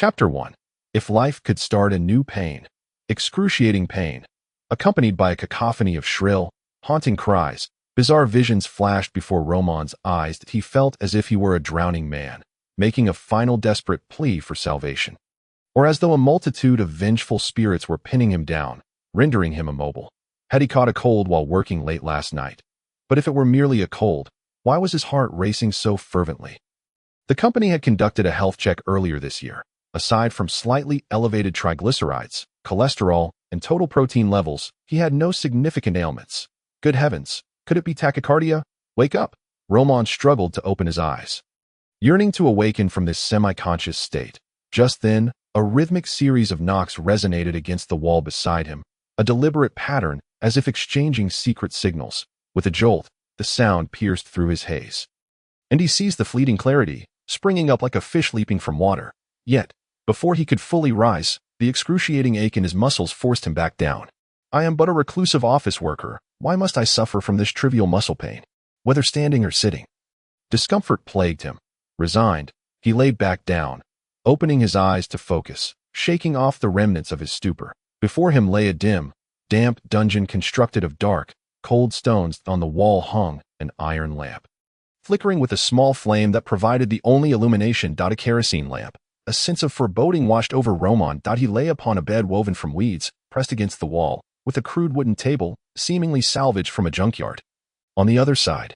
Chapter 1. If life could start a new pain. Excruciating pain. Accompanied by a cacophony of shrill, haunting cries, bizarre visions flashed before Roman's eyes that he felt as if he were a drowning man, making a final desperate plea for salvation. Or as though a multitude of vengeful spirits were pinning him down, rendering him immobile. Had he caught a cold while working late last night? But if it were merely a cold, why was his heart racing so fervently? The company had conducted a health check earlier this year. Aside from slightly elevated triglycerides, cholesterol, and total protein levels, he had no significant ailments. Good heavens, could it be tachycardia? Wake up! Roman struggled to open his eyes, yearning to awaken from this semi-conscious state. Just then, a rhythmic series of knocks resonated against the wall beside him, a deliberate pattern as if exchanging secret signals. With a jolt, the sound pierced through his haze, and he seized the fleeting clarity, springing up like a fish leaping from water. Yet, before he could fully rise, the excruciating ache in his muscles forced him back down. I am but a reclusive office worker. Why must I suffer from this trivial muscle pain, whether standing or sitting? Discomfort plagued him. Resigned, he lay back down, opening his eyes to focus, shaking off the remnants of his stupor. Before him lay a dim, damp dungeon constructed of dark, cold stones. On the wall hung an iron lamp, flickering with a small flame that provided the only illumination. A kerosene lamp. A sense of foreboding washed over Roman. He lay upon a bed woven from weeds, pressed against the wall, with a crude wooden table, seemingly salvaged from a junkyard. On the other side,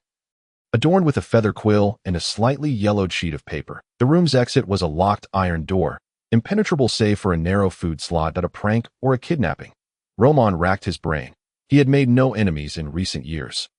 adorned with a feather quill and a slightly yellowed sheet of paper, the room's exit was a locked iron door, impenetrable save for a narrow food slot. A prank or a kidnapping? Roman racked his brain. He had made no enemies in recent years.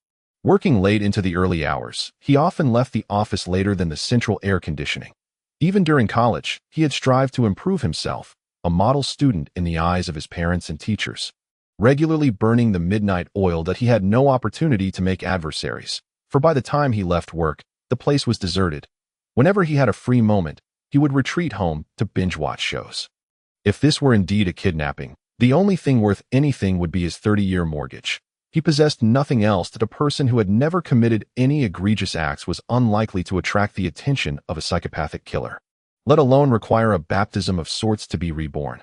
Working late into the early hours, he often left the office later than the central air conditioning. Even during college, he had strived to improve himself, a model student in the eyes of his parents and teachers, regularly burning the midnight oil that he had no opportunity to make adversaries, for by the time he left work, the place was deserted. Whenever he had a free moment, he would retreat home to binge-watch shows. If this were indeed a kidnapping, the only thing worth anything would be his 30-year mortgage. He possessed nothing else that a person who had never committed any egregious acts was unlikely to attract the attention of a psychopathic killer, let alone require a baptism of sorts to be reborn.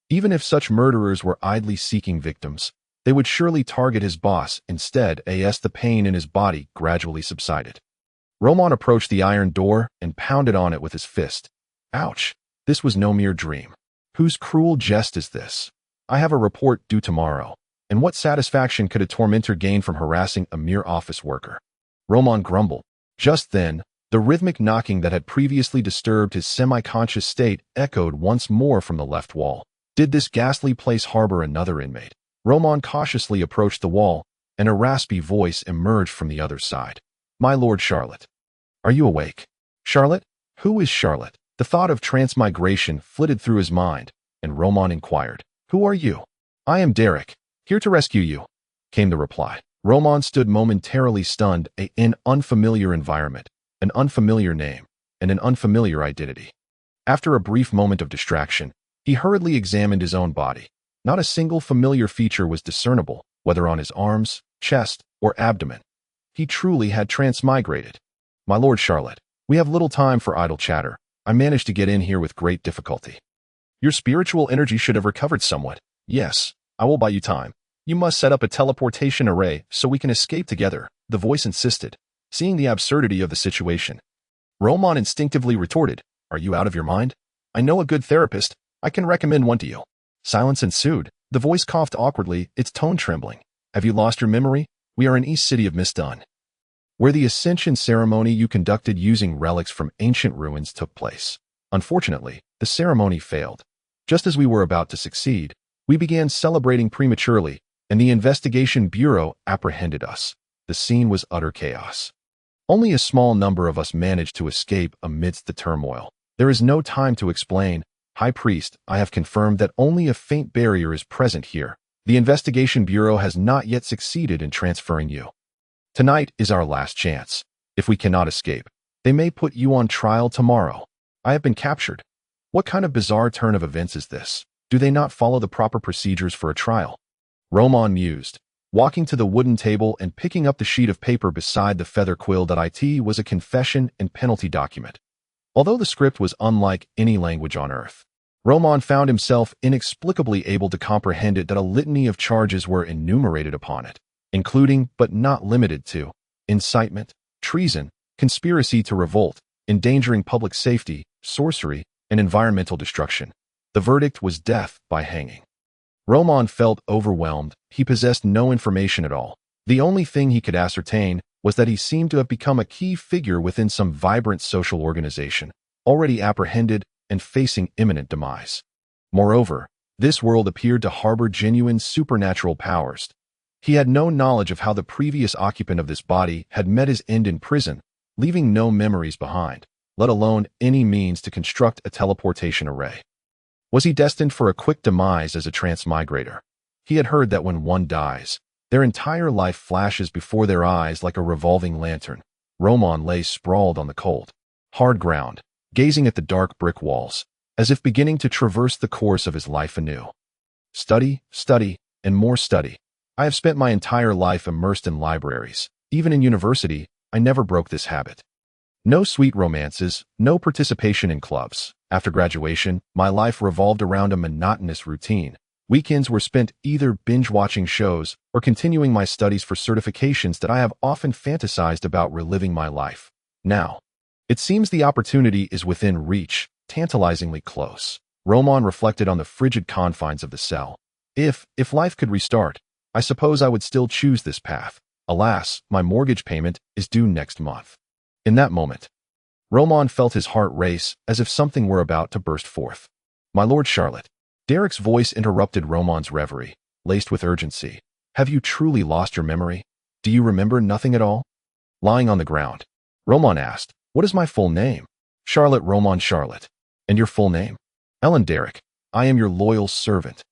Even if such murderers were idly seeking victims, they would surely target his boss instead. As the pain in his body gradually subsided, Roman approached the iron door and pounded on it with his fist. Ouch! This was no mere dream. Whose cruel jest is this? I have a report due tomorrow. And what satisfaction could a tormentor gain from harassing a mere office worker? Roman grumbled. Just then, the rhythmic knocking that had previously disturbed his semi-conscious state echoed once more from the left wall. Did this ghastly place harbor another inmate? Roman cautiously approached the wall, and a raspy voice emerged from the other side. My lord Charlotte. Are you awake? Charlotte? Who is Charlotte? The thought of transmigration flitted through his mind, and Roman inquired. Who are you? I am Derek. Here to rescue you, came the reply. Roman stood momentarily stunned. An unfamiliar environment, an unfamiliar name, and an unfamiliar identity. After a brief moment of distraction, he hurriedly examined his own body. Not a single familiar feature was discernible, whether on his arms, chest, or abdomen. He truly had transmigrated. My lord Charlotte, we have little time for idle chatter. I managed to get in here with great difficulty. Your spiritual energy should have recovered somewhat. Yes, I will buy you time. You must set up a teleportation array so we can escape together, the voice insisted, seeing the absurdity of the situation. Roman instinctively retorted, Are you out of your mind? I know a good therapist. I can recommend one to you. Silence ensued. The voice coughed awkwardly, its tone trembling. Have you lost your memory? We are in East City of Misdun, where the ascension ceremony you conducted using relics from ancient ruins took place. Unfortunately, the ceremony failed. Just as we were about to succeed, we began celebrating prematurely, and the investigation bureau apprehended us. The scene was utter chaos. Only a small number of us managed to escape amidst the turmoil. There is no time to explain. High Priest, I have confirmed that only a faint barrier is present here. The investigation bureau has not yet succeeded in transferring you. Tonight is our last chance. If we cannot escape, they may put you on trial tomorrow. I have been captured. What kind of bizarre turn of events is this? Do they not follow the proper procedures for a trial? Roman mused, walking to the wooden table and picking up the sheet of paper beside the feather quill. It was a confession and penalty document. Although the script was unlike any language on Earth, Roman found himself inexplicably able to comprehend it that a litany of charges were enumerated upon it, including, but not limited to, incitement, treason, conspiracy to revolt, endangering public safety, sorcery, and environmental destruction. The verdict was death by hanging. Roman felt overwhelmed. He possessed no information at all. The only thing he could ascertain was that he seemed to have become a key figure within some vibrant social organization, already apprehended and facing imminent demise. Moreover, this world appeared to harbor genuine supernatural powers. He had no knowledge of how the previous occupant of this body had met his end in prison, leaving no memories behind, let alone any means to construct a teleportation array. Was he destined for a quick demise as a transmigrator? He had heard that when one dies, their entire life flashes before their eyes like a revolving lantern. Roman lay sprawled on the cold, hard ground, gazing at the dark brick walls, as if beginning to traverse the course of his life anew. Study, study, and more study. I have spent my entire life immersed in libraries. Even in university, I never broke this habit. No sweet romances, no participation in clubs. After graduation, my life revolved around a monotonous routine. Weekends were spent either binge-watching shows or continuing my studies for certifications that I have often fantasized about reliving my life. Now, it seems the opportunity is within reach, tantalizingly close. Roman reflected on the frigid confines of the cell. If life could restart, I suppose I would still choose this path. Alas, my mortgage payment is due next month. In that moment, Roman felt his heart race as if something were about to burst forth. My Lord Charlotte. Derek's voice interrupted Roman's reverie, laced with urgency. Have you truly lost your memory? Do you remember nothing at all? Lying on the ground, Roman asked, what is my full name? Charlotte Roman Charlotte. And your full name? Ellen Derek. I am your loyal servant.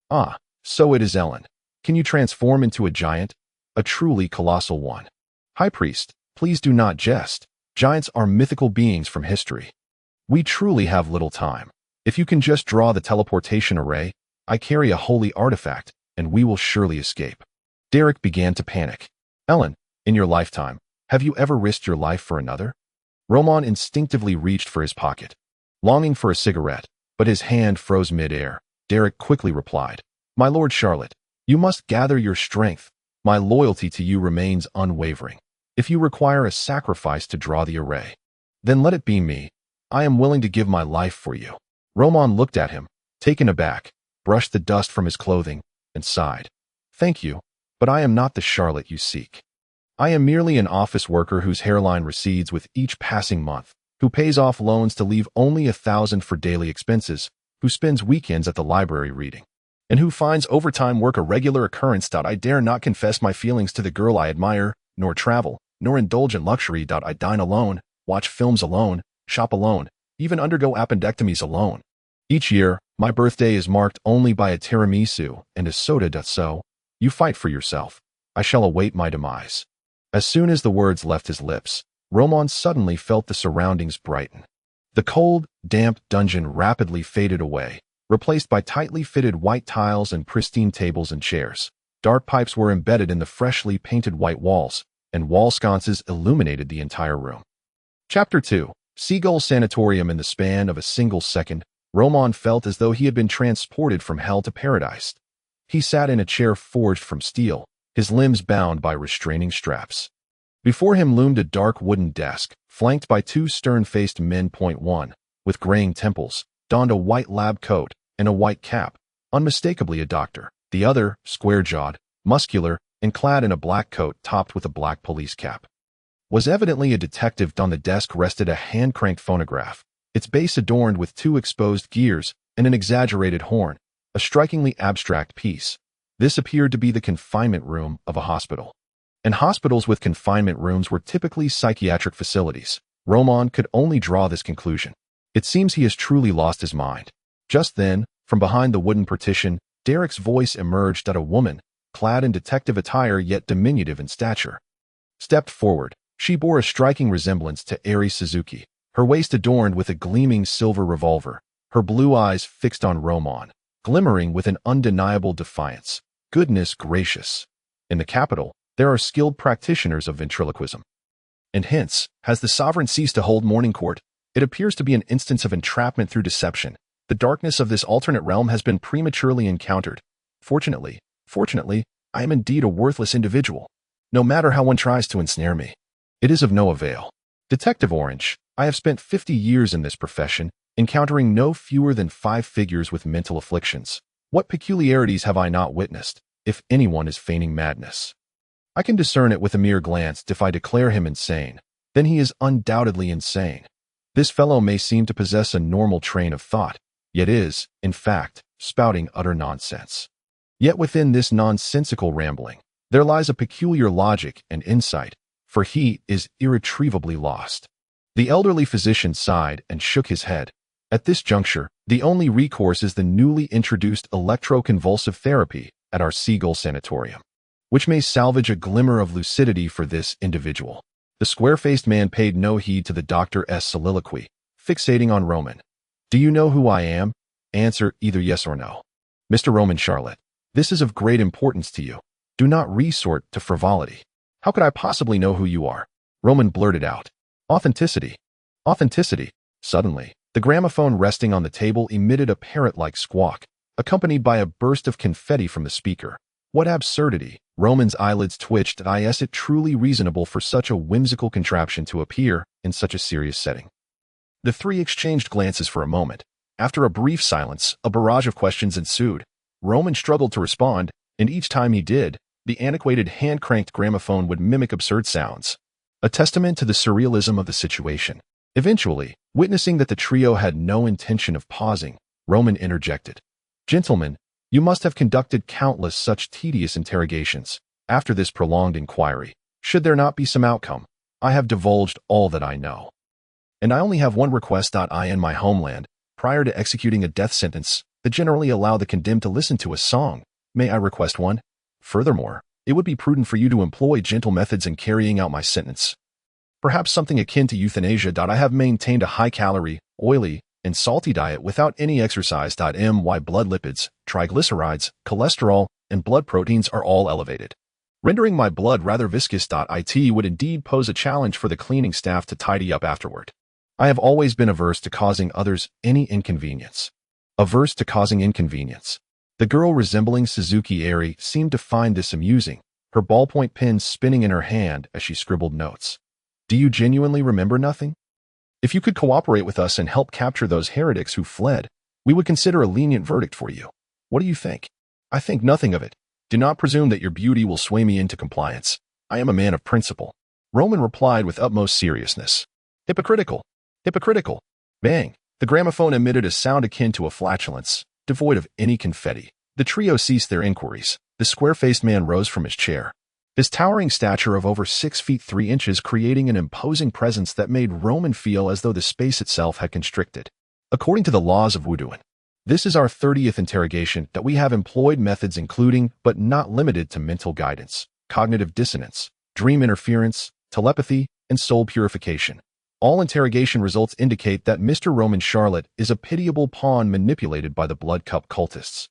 Ah, so it is Ellen. Can you transform into a giant? A truly colossal one. High Priest, please do not jest. Giants are mythical beings from history. We truly have little time. If you can just draw the teleportation array, I carry a holy artifact, and we will surely escape. Derek began to panic. Ellen, in your lifetime, have you ever risked your life for another? Roman instinctively reached for his pocket, longing for a cigarette, but his hand froze mid-air. Derek quickly replied, My Lord Charlotte, you must gather your strength. My loyalty to you remains unwavering. If you require a sacrifice to draw the array, then let it be me. I am willing to give my life for you. Roman looked at him, taken aback, brushed the dust from his clothing, and sighed. Thank you, but I am not the Charlotte you seek. I am merely an office worker whose hairline recedes with each passing month, who pays off loans to leave only 1,000 for daily expenses, who spends weekends at the library reading, and who finds overtime work a regular occurrence. I dare not confess my feelings to the girl I admire, nor travel, nor indulge in luxury. I dine alone, watch films alone, shop alone, even undergo appendectomies alone. Each year, my birthday is marked only by a tiramisu and a soda. So, you fight for yourself. I shall await my demise. As soon as the words left his lips, Roman suddenly felt the surroundings brighten. The cold, damp dungeon rapidly faded away, replaced by tightly fitted white tiles and pristine tables and chairs. Dark pipes were embedded in the freshly painted white walls, and wall sconces illuminated the entire room. Chapter 2. Seagull Sanatorium. In the span of a single second, Roman felt as though he had been transported from hell to paradise. He sat in a chair forged from steel, his limbs bound by restraining straps. Before him loomed a dark wooden desk, flanked by two stern-faced men. One, with graying temples, donned a white lab coat and a white cap, unmistakably a doctor. The other, square-jawed, muscular, and clad in a black coat topped with a black police cap, was evidently a detective. On the desk rested a hand-cranked phonograph, its base adorned with two exposed gears and an exaggerated horn, a strikingly abstract piece. This appeared to be the confinement room of a hospital. And hospitals with confinement rooms were typically psychiatric facilities. Roman could only draw this conclusion. It seems he has truly lost his mind. Just then, from behind the wooden partition, Derek's voice emerged. A woman, clad in detective attire yet diminutive in stature, stepped forward. She bore a striking resemblance to Eri Suzuki, her waist adorned with a gleaming silver revolver, her blue eyes fixed on Roman, glimmering with an undeniable defiance. Goodness gracious! In the capital, there are skilled practitioners of ventriloquism. And hence, has the sovereign ceased to hold morning court? It appears to be an instance of entrapment through deception. The darkness of this alternate realm has been prematurely encountered. Fortunately, I am indeed a worthless individual. No matter how one tries to ensnare me, it is of no avail. Detective Orange, I have spent 50 years in this profession, encountering no fewer than 5 figures with mental afflictions. What peculiarities have I not witnessed, if anyone is feigning madness? I can discern it with a mere glance. If I declare him insane, then he is undoubtedly insane. This fellow may seem to possess a normal train of thought, yet is, in fact, spouting utter nonsense. Yet within this nonsensical rambling, there lies a peculiar logic and insight, for he is irretrievably lost. The elderly physician sighed and shook his head. At this juncture, the only recourse is the newly introduced electroconvulsive therapy at our Seagull Sanatorium, which may salvage a glimmer of lucidity for this individual. The square-faced man paid no heed to the doctor's soliloquy, fixating on Roman. Do you know who I am? Answer either yes or no. Mr. Roman Charlotte, this is of great importance to you. Do not resort to frivolity. How could I possibly know who you are? Roman blurted out. Authenticity. Authenticity. Suddenly, the gramophone resting on the table emitted a parrot-like squawk, accompanied by a burst of confetti from the speaker. What absurdity! Roman's eyelids twitched. Is it truly reasonable for such a whimsical contraption to appear in such a serious setting? The three exchanged glances for a moment. After a brief silence, a barrage of questions ensued. Roman struggled to respond, and each time he did, the antiquated hand-cranked gramophone would mimic absurd sounds, a testament to the surrealism of the situation. Eventually, witnessing that the trio had no intention of pausing, Roman interjected. Gentlemen, you must have conducted countless such tedious interrogations. After this prolonged inquiry, should there not be some outcome? I have divulged all that I know. And I only have one request. In my homeland, prior to executing a death sentence, they generally allow the condemned to listen to a song. May I request one? Furthermore, it would be prudent for you to employ gentle methods in carrying out my sentence. Perhaps something akin to euthanasia. I have maintained a high-calorie, oily, and salty diet without any exercise. My blood lipids, triglycerides, cholesterol, and blood proteins are all elevated, rendering my blood rather viscous. It would indeed pose a challenge for the cleaning staff to tidy up afterward. I have always been averse to causing others any inconvenience. Averse to causing inconvenience. The girl resembling Suzuki Eri seemed to find this amusing, her ballpoint pen spinning in her hand as she scribbled notes. Do you genuinely remember nothing? If you could cooperate with us and help capture those heretics who fled, we would consider a lenient verdict for you. What do you think? I think nothing of it. Do not presume that your beauty will sway me into compliance. I am a man of principle. Roman replied with utmost seriousness. Hypocritical. Hypocritical. Bang. The gramophone emitted a sound akin to a flatulence, devoid of any confetti. The trio ceased their inquiries. The square-faced man rose from his chair, his towering stature of over 6 feet 3 inches creating an imposing presence that made Roman feel as though the space itself had constricted. According to the laws of Wuduan, this is our 30th interrogation that we have employed methods including, but not limited to mental guidance, cognitive dissonance, dream interference, telepathy, and soul purification. All interrogation results indicate that Mr. Roman Charlotte is a pitiable pawn manipulated by the blood cup cultists.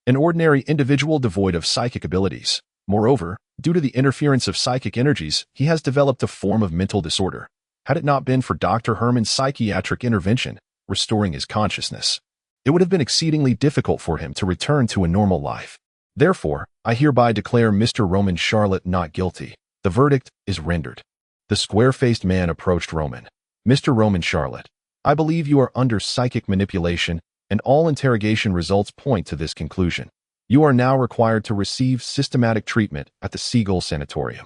An ordinary individual devoid of psychic abilities. Moreover, due to the interference of psychic energies, he has developed a form of mental disorder. Had it not been for Dr. Herman's psychiatric intervention, restoring his consciousness, it would have been exceedingly difficult for him to return to a normal life. Therefore, I hereby declare Mr. Roman Charlotte not guilty. The verdict is rendered. The square-faced man approached Roman. Mr. Roman Charlotte, I believe you are under psychic manipulation, and all interrogation results point to this conclusion. You are now required to receive systematic treatment at the Seagull Sanatorium.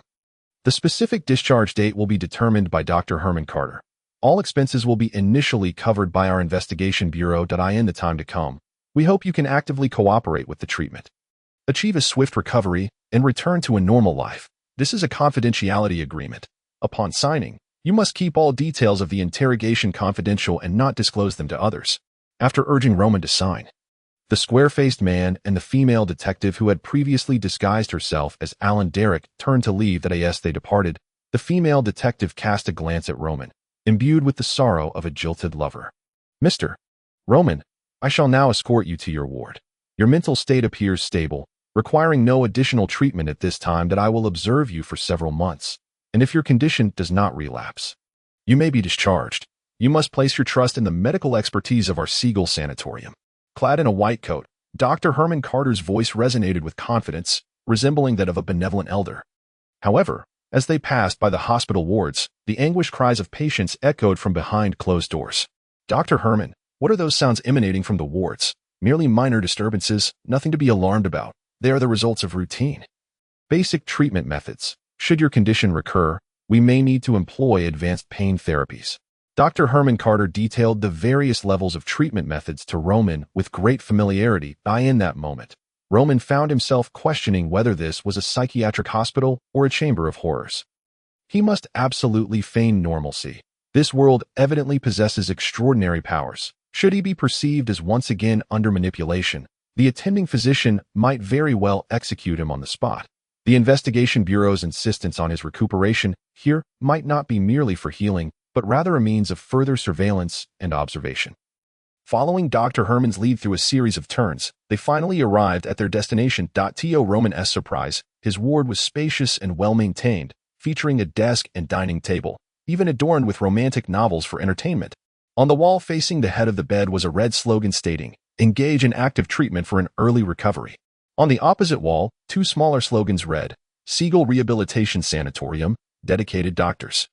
The specific discharge date will be determined by Dr. Herman Carter. All expenses will be initially covered by our investigation bureau. In the time to come, we hope you can actively cooperate with the treatment, achieve a swift recovery, and return to a normal life. This is a confidentiality agreement. Upon signing, you must keep all details of the interrogation confidential and not disclose them to others. After urging Roman to sign, the square-faced man and the female detective who had previously disguised herself as Alan Derrick turned to leave. As they departed, the female detective cast a glance at Roman, imbued with the sorrow of a jilted lover. Mr. Roman, I shall now escort you to your ward. Your mental state appears stable, requiring no additional treatment at this time. I will observe you for several months, and if your condition does not relapse, you may be discharged. You must place your trust in the medical expertise of our Siegel Sanatorium. Clad in a white coat, Dr. Herman Carter's voice resonated with confidence, resembling that of a benevolent elder. However, as they passed by the hospital wards, the anguished cries of patients echoed from behind closed doors. Dr. Herman, what are those sounds emanating from the wards? Merely minor disturbances, nothing to be alarmed about. They are the results of routine. Basic treatment methods. Should your condition recur, we may need to employ advanced pain therapies. Dr. Herman Carter detailed the various levels of treatment methods to Roman with great familiarity. In that moment, Roman found himself questioning whether this was a psychiatric hospital or a chamber of horrors. He must absolutely feign normalcy. This world evidently possesses extraordinary powers. Should he be perceived as once again under manipulation, the attending physician might very well execute him on the spot. The investigation bureau's insistence on his recuperation here might not be merely for healing, but rather a means of further surveillance and observation. Following Dr. Herman's lead through a series of turns, they finally arrived at their destination. To Roman's surprise, his ward was spacious and well-maintained, featuring a desk and dining table, even adorned with romantic novels for entertainment. On the wall facing the head of the bed was a red slogan stating, "Engage in active treatment for an early recovery." On the opposite wall, two smaller slogans read, "Siegel Rehabilitation Sanatorium, dedicated doctors.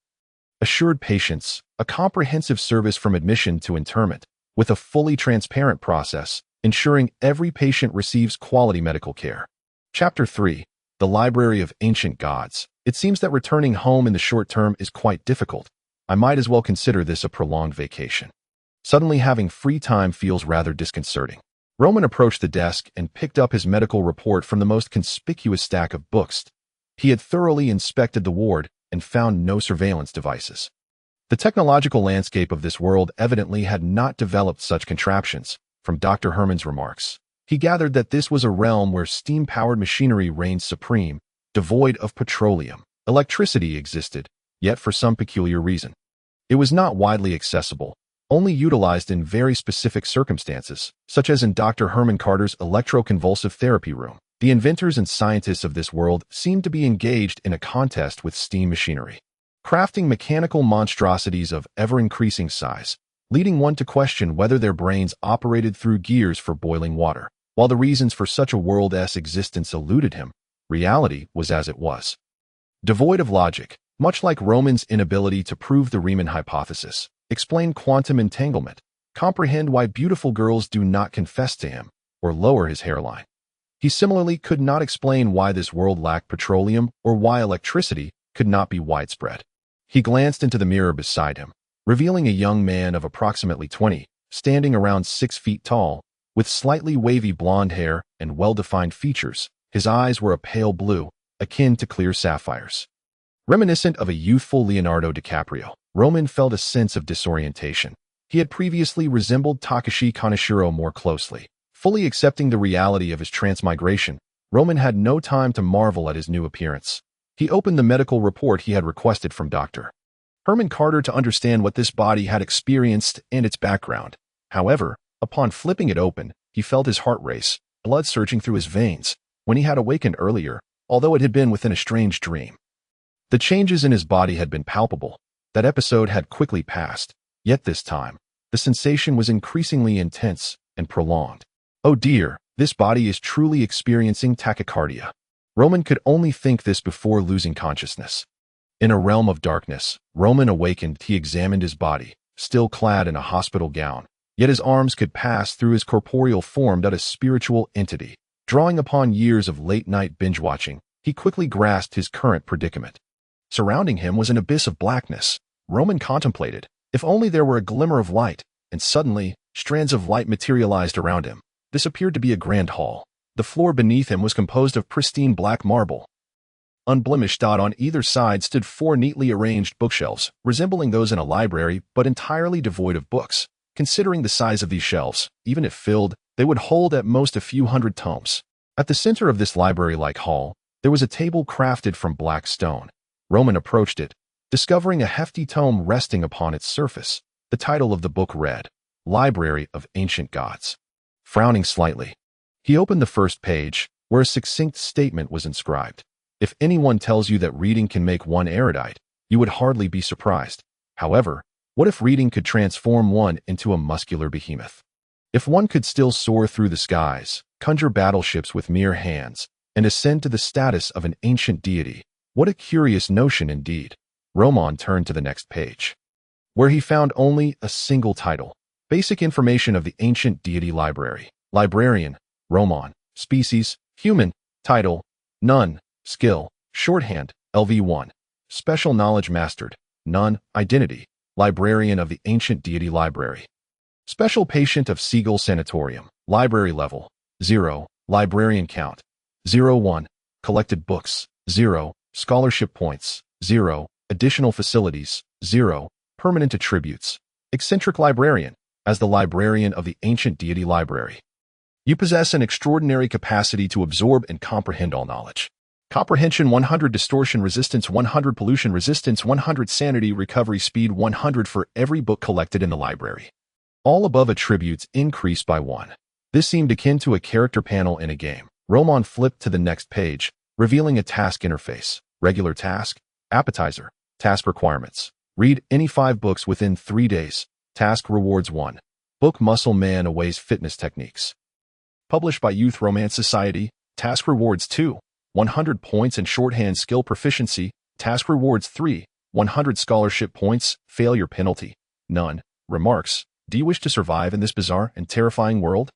Assured patients, a comprehensive service from admission to interment, with a fully transparent process, ensuring every patient receives quality medical care." Chapter 3. The Library of Ancient Gods. It seems that returning home in the short term is quite difficult. I might as well consider this a prolonged vacation. Suddenly having free time feels rather disconcerting. Roman approached the desk and picked up his medical report from the most conspicuous stack of books. He had thoroughly inspected the ward and found no surveillance devices. The technological landscape of this world evidently had not developed such contraptions. From Dr. Herman's remarks, he gathered that this was a realm where steam-powered machinery reigned supreme, devoid of petroleum. Electricity existed, yet for some peculiar reason. It was not widely accessible, only utilized in very specific circumstances, such as in Dr. Herman Carter's electroconvulsive therapy room. The inventors and scientists of this world seemed to be engaged in a contest with steam machinery, crafting mechanical monstrosities of ever-increasing size, leading one to question whether their brains operated through gears for boiling water. While the reasons for such a world's existence eluded him, reality was as it was. Devoid of logic, much like Roman's inability to prove the Riemann hypothesis, explain quantum entanglement, comprehend why beautiful girls do not confess to him, or lower his hairline. He similarly could not explain why this world lacked petroleum or why electricity could not be widespread. He glanced into the mirror beside him, revealing a young man of approximately 20, standing around 6 feet tall, with slightly wavy blonde hair and well-defined features. His eyes were a pale blue, akin to clear sapphires. Reminiscent of a youthful Leonardo DiCaprio, Roman felt a sense of disorientation. He had previously resembled Takashi Kaneshiro more closely. Fully accepting the reality of his transmigration, Roman had no time to marvel at his new appearance. He opened the medical report he had requested from Dr. Herman Carter to understand what this body had experienced and its background. However, upon flipping it open, he felt his heart race, blood surging through his veins, when he had awakened earlier, although it had been within a strange dream. The changes in his body had been palpable. That episode had quickly passed, yet this time, the sensation was increasingly intense and prolonged. Oh dear, this body is truly experiencing tachycardia. Roman could only think this before losing consciousness. In a realm of darkness, Roman awakened. He examined his body, still clad in a hospital gown, yet his arms could pass through his corporeal form as a spiritual entity. Drawing upon years of late-night binge-watching, he quickly grasped his current predicament. Surrounding him was an abyss of blackness. Roman contemplated, if only there were a glimmer of light, and suddenly, strands of light materialized around him. This appeared to be a grand hall. The floor beneath him was composed of pristine black marble. Unblemished, on either side stood 4 neatly arranged bookshelves, resembling those in a library, but entirely devoid of books. Considering the size of these shelves, even if filled, they would hold at most a few hundred tomes. At the center of this library-like hall, there was a table crafted from black stone. Roman approached it, discovering a hefty tome resting upon its surface. The title of the book read, Library of Ancient Gods. Frowning slightly, he opened the first page, where a succinct statement was inscribed. If anyone tells you that reading can make one erudite, you would hardly be surprised. However, What if reading could transform one into a muscular behemoth? If one could still soar through the skies, conjure battleships with mere hands, and ascend to the status of an ancient deity, what a curious notion indeed. Roman turned to the next page, where he found only a single title. Basic information of the ancient deity library. Librarian, Roman. Species, human. Title, none. Skill, shorthand, LV1. Special knowledge mastered, none. Identity, librarian of the ancient deity library. Special patient of Seagull Sanatorium. Library level, 0. Librarian count, 0-1. Collected books, 0. Scholarship points, 0. Additional facilities, 0. Permanent attributes. Eccentric librarian. As the librarian of the ancient deity library, you possess an extraordinary capacity to absorb and comprehend all knowledge. Comprehension 100, distortion resistance 100, pollution resistance 100, sanity recovery speed 100 for every book collected in the library. All above attributes increase by 1. This seemed akin to a character panel in a game. Roman flipped to the next page, revealing a task interface. Regular task, appetizer, task requirements. Read any 5 books within 3 days. Task rewards 1. Book Muscle Man Away's Fitness Techniques. Published by Youth Romance Society. Task rewards 2. 100 points in shorthand skill proficiency. Task rewards 3. 100 scholarship points. Failure penalty, none. Remarks. Do you wish to survive in this bizarre and terrifying world?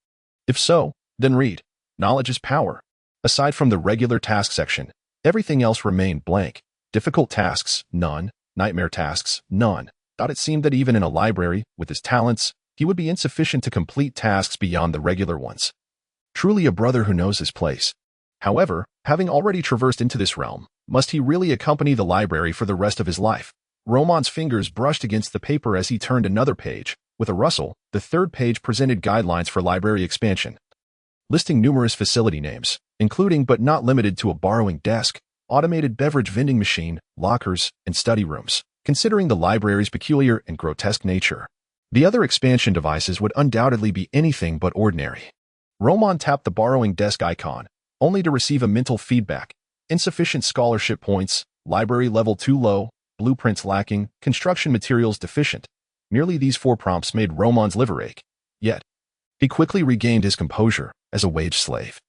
If so, then read. Knowledge is power. Aside from the regular task section, everything else remained blank. Difficult tasks, none. Nightmare tasks, none. It seemed that even in a library, with his talents, he would be insufficient to complete tasks beyond the regular ones. Truly a brother who knows his place. However, having already traversed into this realm, must he really accompany the library for the rest of his life? Roman's fingers brushed against the paper as he turned another page. With a rustle, the third page presented guidelines for library expansion, listing numerous facility names, including but not limited to a borrowing desk, automated beverage vending machine, lockers, and study rooms. Considering the library's peculiar and grotesque nature, the other expansion devices would undoubtedly be anything but ordinary. Roman tapped the borrowing desk icon, only to receive a mental feedback. Insufficient scholarship points, library level too low, blueprints lacking, construction materials deficient. Merely these 4 prompts made Roman's liver ache. Yet, he quickly regained his composure as a wage slave.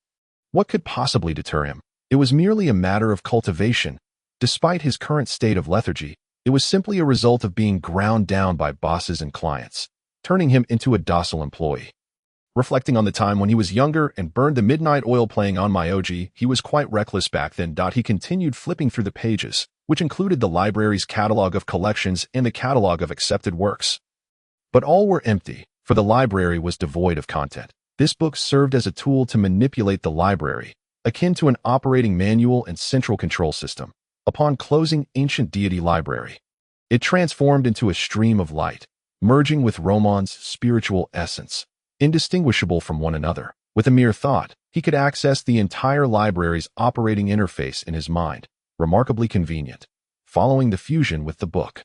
What could possibly deter him? It was merely a matter of cultivation. Despite his current state of lethargy, it was simply a result of being ground down by bosses and clients, turning him into a docile employee. Reflecting on the time when he was younger and burned the midnight oil playing on my OG, he was quite reckless back then. He continued flipping through the pages, which included the library's catalog of collections and the catalog of accepted works. But all were empty, for the library was devoid of content. This book served as a tool to manipulate the library, akin to an operating manual and central control system. Upon closing ancient deity library, it transformed into a stream of light, merging with Roman's spiritual essence, indistinguishable from one another. With a mere thought, he could access the entire library's operating interface in his mind, remarkably convenient. Following the fusion with the book,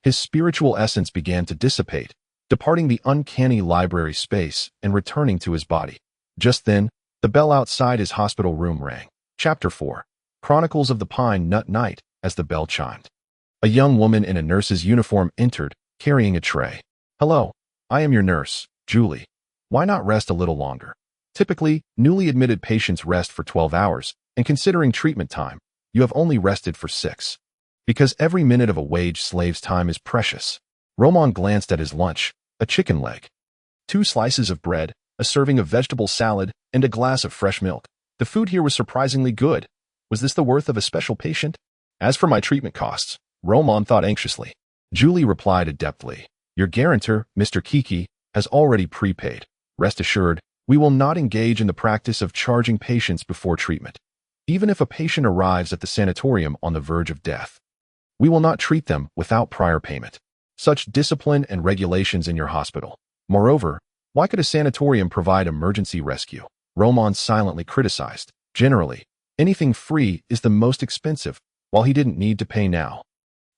his spiritual essence began to dissipate, departing the uncanny library space and returning to his body. Just then, the bell outside his hospital room rang. Chapter 4. Chronicles of the Pine Nut Night. As the bell chimed, a young woman in a nurse's uniform entered, carrying a tray. Hello, I am your nurse, Julie. Why not rest a little longer? Typically, newly admitted patients rest for 12 hours, and considering treatment time, you have only rested for 6. Because every minute of a wage slave's time is precious. Roman glanced at his lunch, a chicken leg, 2 slices of bread, a serving of vegetable salad, and a glass of fresh milk. The food here was surprisingly good. Was this the worth of a special patient? As for my treatment costs, Roman thought anxiously. Julie replied adeptly. Your guarantor, Mr. Kiki, has already prepaid. Rest assured, we will not engage in the practice of charging patients before treatment. Even if a patient arrives at the sanatorium on the verge of death, we will not treat them without prior payment. Such discipline and regulations in your hospital. Moreover, why could a sanatorium provide emergency rescue? Roman silently criticized. Generally, anything free is the most expensive, while he didn't need to pay now.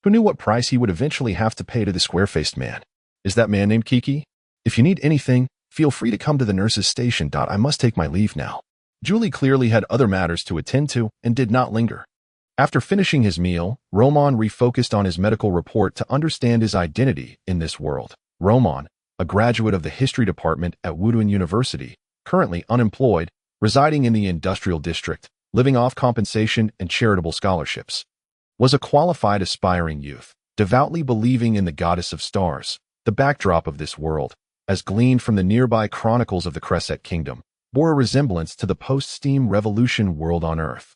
Who knew what price he would eventually have to pay to the square-faced man? Is that man named Kiki? If you need anything, feel free to come to the nurse's station. I must take my leave now. Julie clearly had other matters to attend to and did not linger. After finishing his meal, Roman refocused on his medical report to understand his identity in this world. Roman, a graduate of the history department at Wuduan University, currently unemployed, residing in the industrial district, living off compensation and charitable scholarships, was a qualified aspiring youth, devoutly believing in the goddess of stars. The backdrop of this world, as gleaned from the nearby chronicles of the Crescent Kingdom, bore a resemblance to the post-Steam Revolution world on Earth.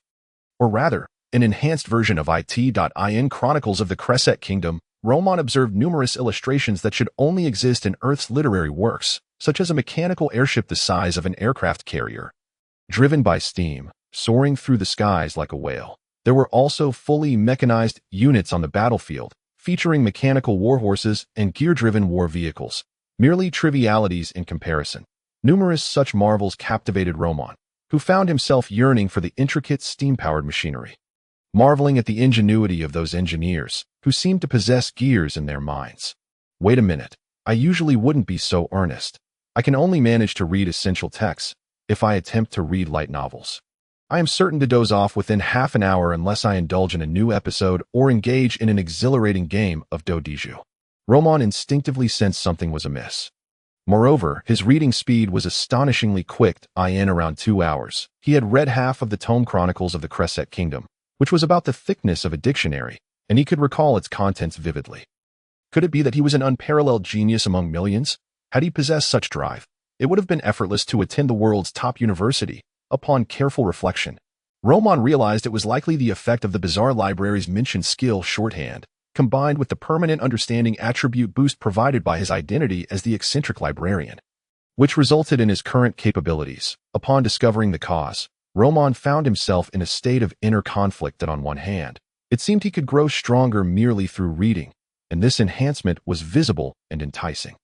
Or rather, an enhanced version of it.in Chronicles of the Crescent Kingdom. Roman observed numerous illustrations that should only exist in Earth's literary works, such as a mechanical airship the size of an aircraft carrier, driven by steam, soaring through the skies like a whale. There were also fully mechanized units on the battlefield, featuring mechanical warhorses and gear-driven war vehicles, merely trivialities in comparison. Numerous such marvels captivated Roman, who found himself yearning for the intricate steam-powered machinery, marveling at the ingenuity of those engineers, who seemed to possess gears in their minds. Wait a minute, I usually wouldn't be so earnest. I can only manage to read essential texts if I attempt to read light novels. I am certain to doze off within half an hour unless I indulge in a new episode or engage in an exhilarating game of dodiju. Roman instinctively sensed something was amiss. Moreover, his reading speed was astonishingly quick. In around 2 hours, he had read half of the tome Chronicles of the Crescent Kingdom, which was about the thickness of a dictionary, and he could recall its contents vividly. Could it be that he was an unparalleled genius among millions? Had he possessed such drive, it would have been effortless to attend the world's top university. Upon careful reflection, Roman realized it was likely the effect of the bizarre library's mentioned skill shorthand, combined with the permanent understanding attribute boost provided by his identity as the eccentric librarian, which resulted in his current capabilities. Upon discovering the cause, Roman found himself in a state of inner conflict that on one hand, it seemed he could grow stronger merely through reading, and this enhancement was visible and enticing.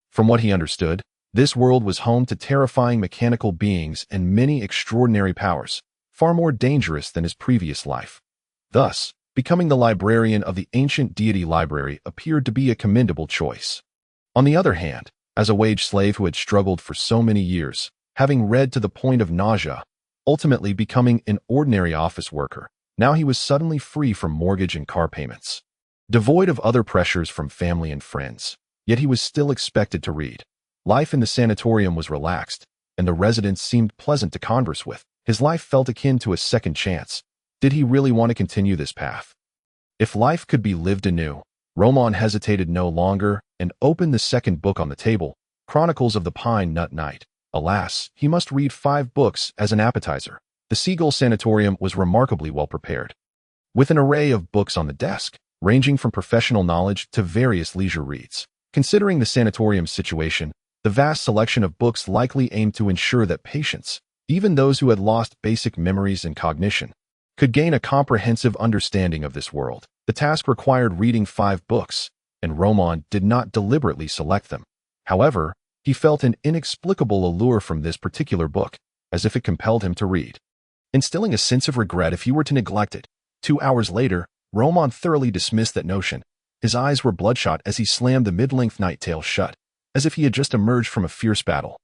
From what he understood, this world was home to terrifying mechanical beings and many extraordinary powers, far more dangerous than his previous life. Thus, becoming the librarian of the ancient deity library appeared to be a commendable choice. On the other hand, as a wage slave who had struggled for so many years, having read to the point of nausea, ultimately becoming an ordinary office worker, now he was suddenly free from mortgage and car payments, devoid of other pressures from family and friends, yet he was still expected to read. Life in the sanatorium was relaxed, and the residents seemed pleasant to converse with. His life felt akin to a second chance. Did he really want to continue this path? If life could be lived anew, Roman hesitated no longer and opened the second book on the table, Chronicles of the Pine Nut Knight. Alas, he must read 5 books as an appetizer. The Seagull Sanatorium was remarkably well prepared, with an array of books on the desk, ranging from professional knowledge to various leisure reads. Considering the sanatorium's situation, the vast selection of books likely aimed to ensure that patients, even those who had lost basic memories and cognition, could gain a comprehensive understanding of this world. The task required reading 5 books, and Roman did not deliberately select them. However, he felt an inexplicable allure from this particular book, as if it compelled him to read, instilling a sense of regret if he were to neglect it. 2 hours later, Roman thoroughly dismissed that notion. His eyes were bloodshot as he slammed the mid-length night tale shut, as if he had just emerged from a fierce battle.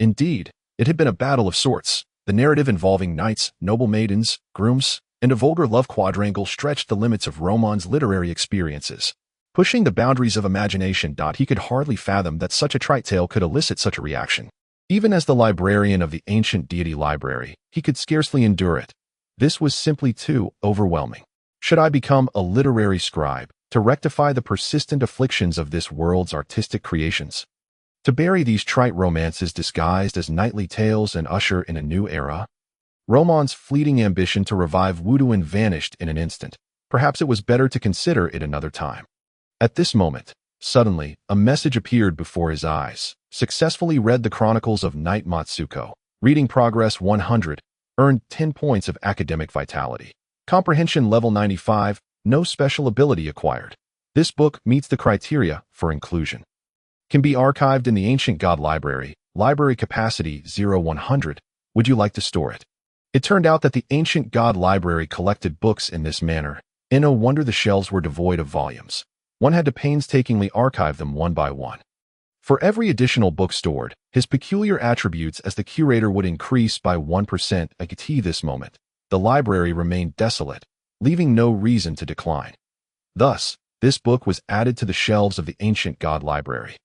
Indeed, it had been a battle of sorts. The narrative involving knights, noble maidens, grooms, and a vulgar love quadrangle stretched the limits of Roman's literary experiences, pushing the boundaries of imagination. He could hardly fathom that such a trite tale could elicit such a reaction. Even as the librarian of the ancient deity library, he could scarcely endure it. This was simply too overwhelming. Should I become a literary scribe to rectify the persistent afflictions of this world's artistic creations? To bury these trite romances disguised as knightly tales and usher in a new era? Roman's fleeting ambition to revive Wuduan vanished in an instant. Perhaps it was better to consider it another time. At this moment, suddenly, a message appeared before his eyes. Successfully read the Chronicles of Knight Matsuko. Reading progress 100. Earned 10 points of academic vitality. Comprehension level 95. No special ability acquired. This book meets the criteria for inclusion. Can be archived in the Ancient God Library. Library capacity 0100. Would you like to store it? It turned out that the Ancient God Library collected books in this manner. No wonder the shelves were devoid of volumes. One had to painstakingly archive them one by one. For every additional book stored, his peculiar attributes as the curator would increase by 1%. At this moment, the library remained desolate, leaving no reason to decline. Thus, this book was added to the shelves of the ancient god library.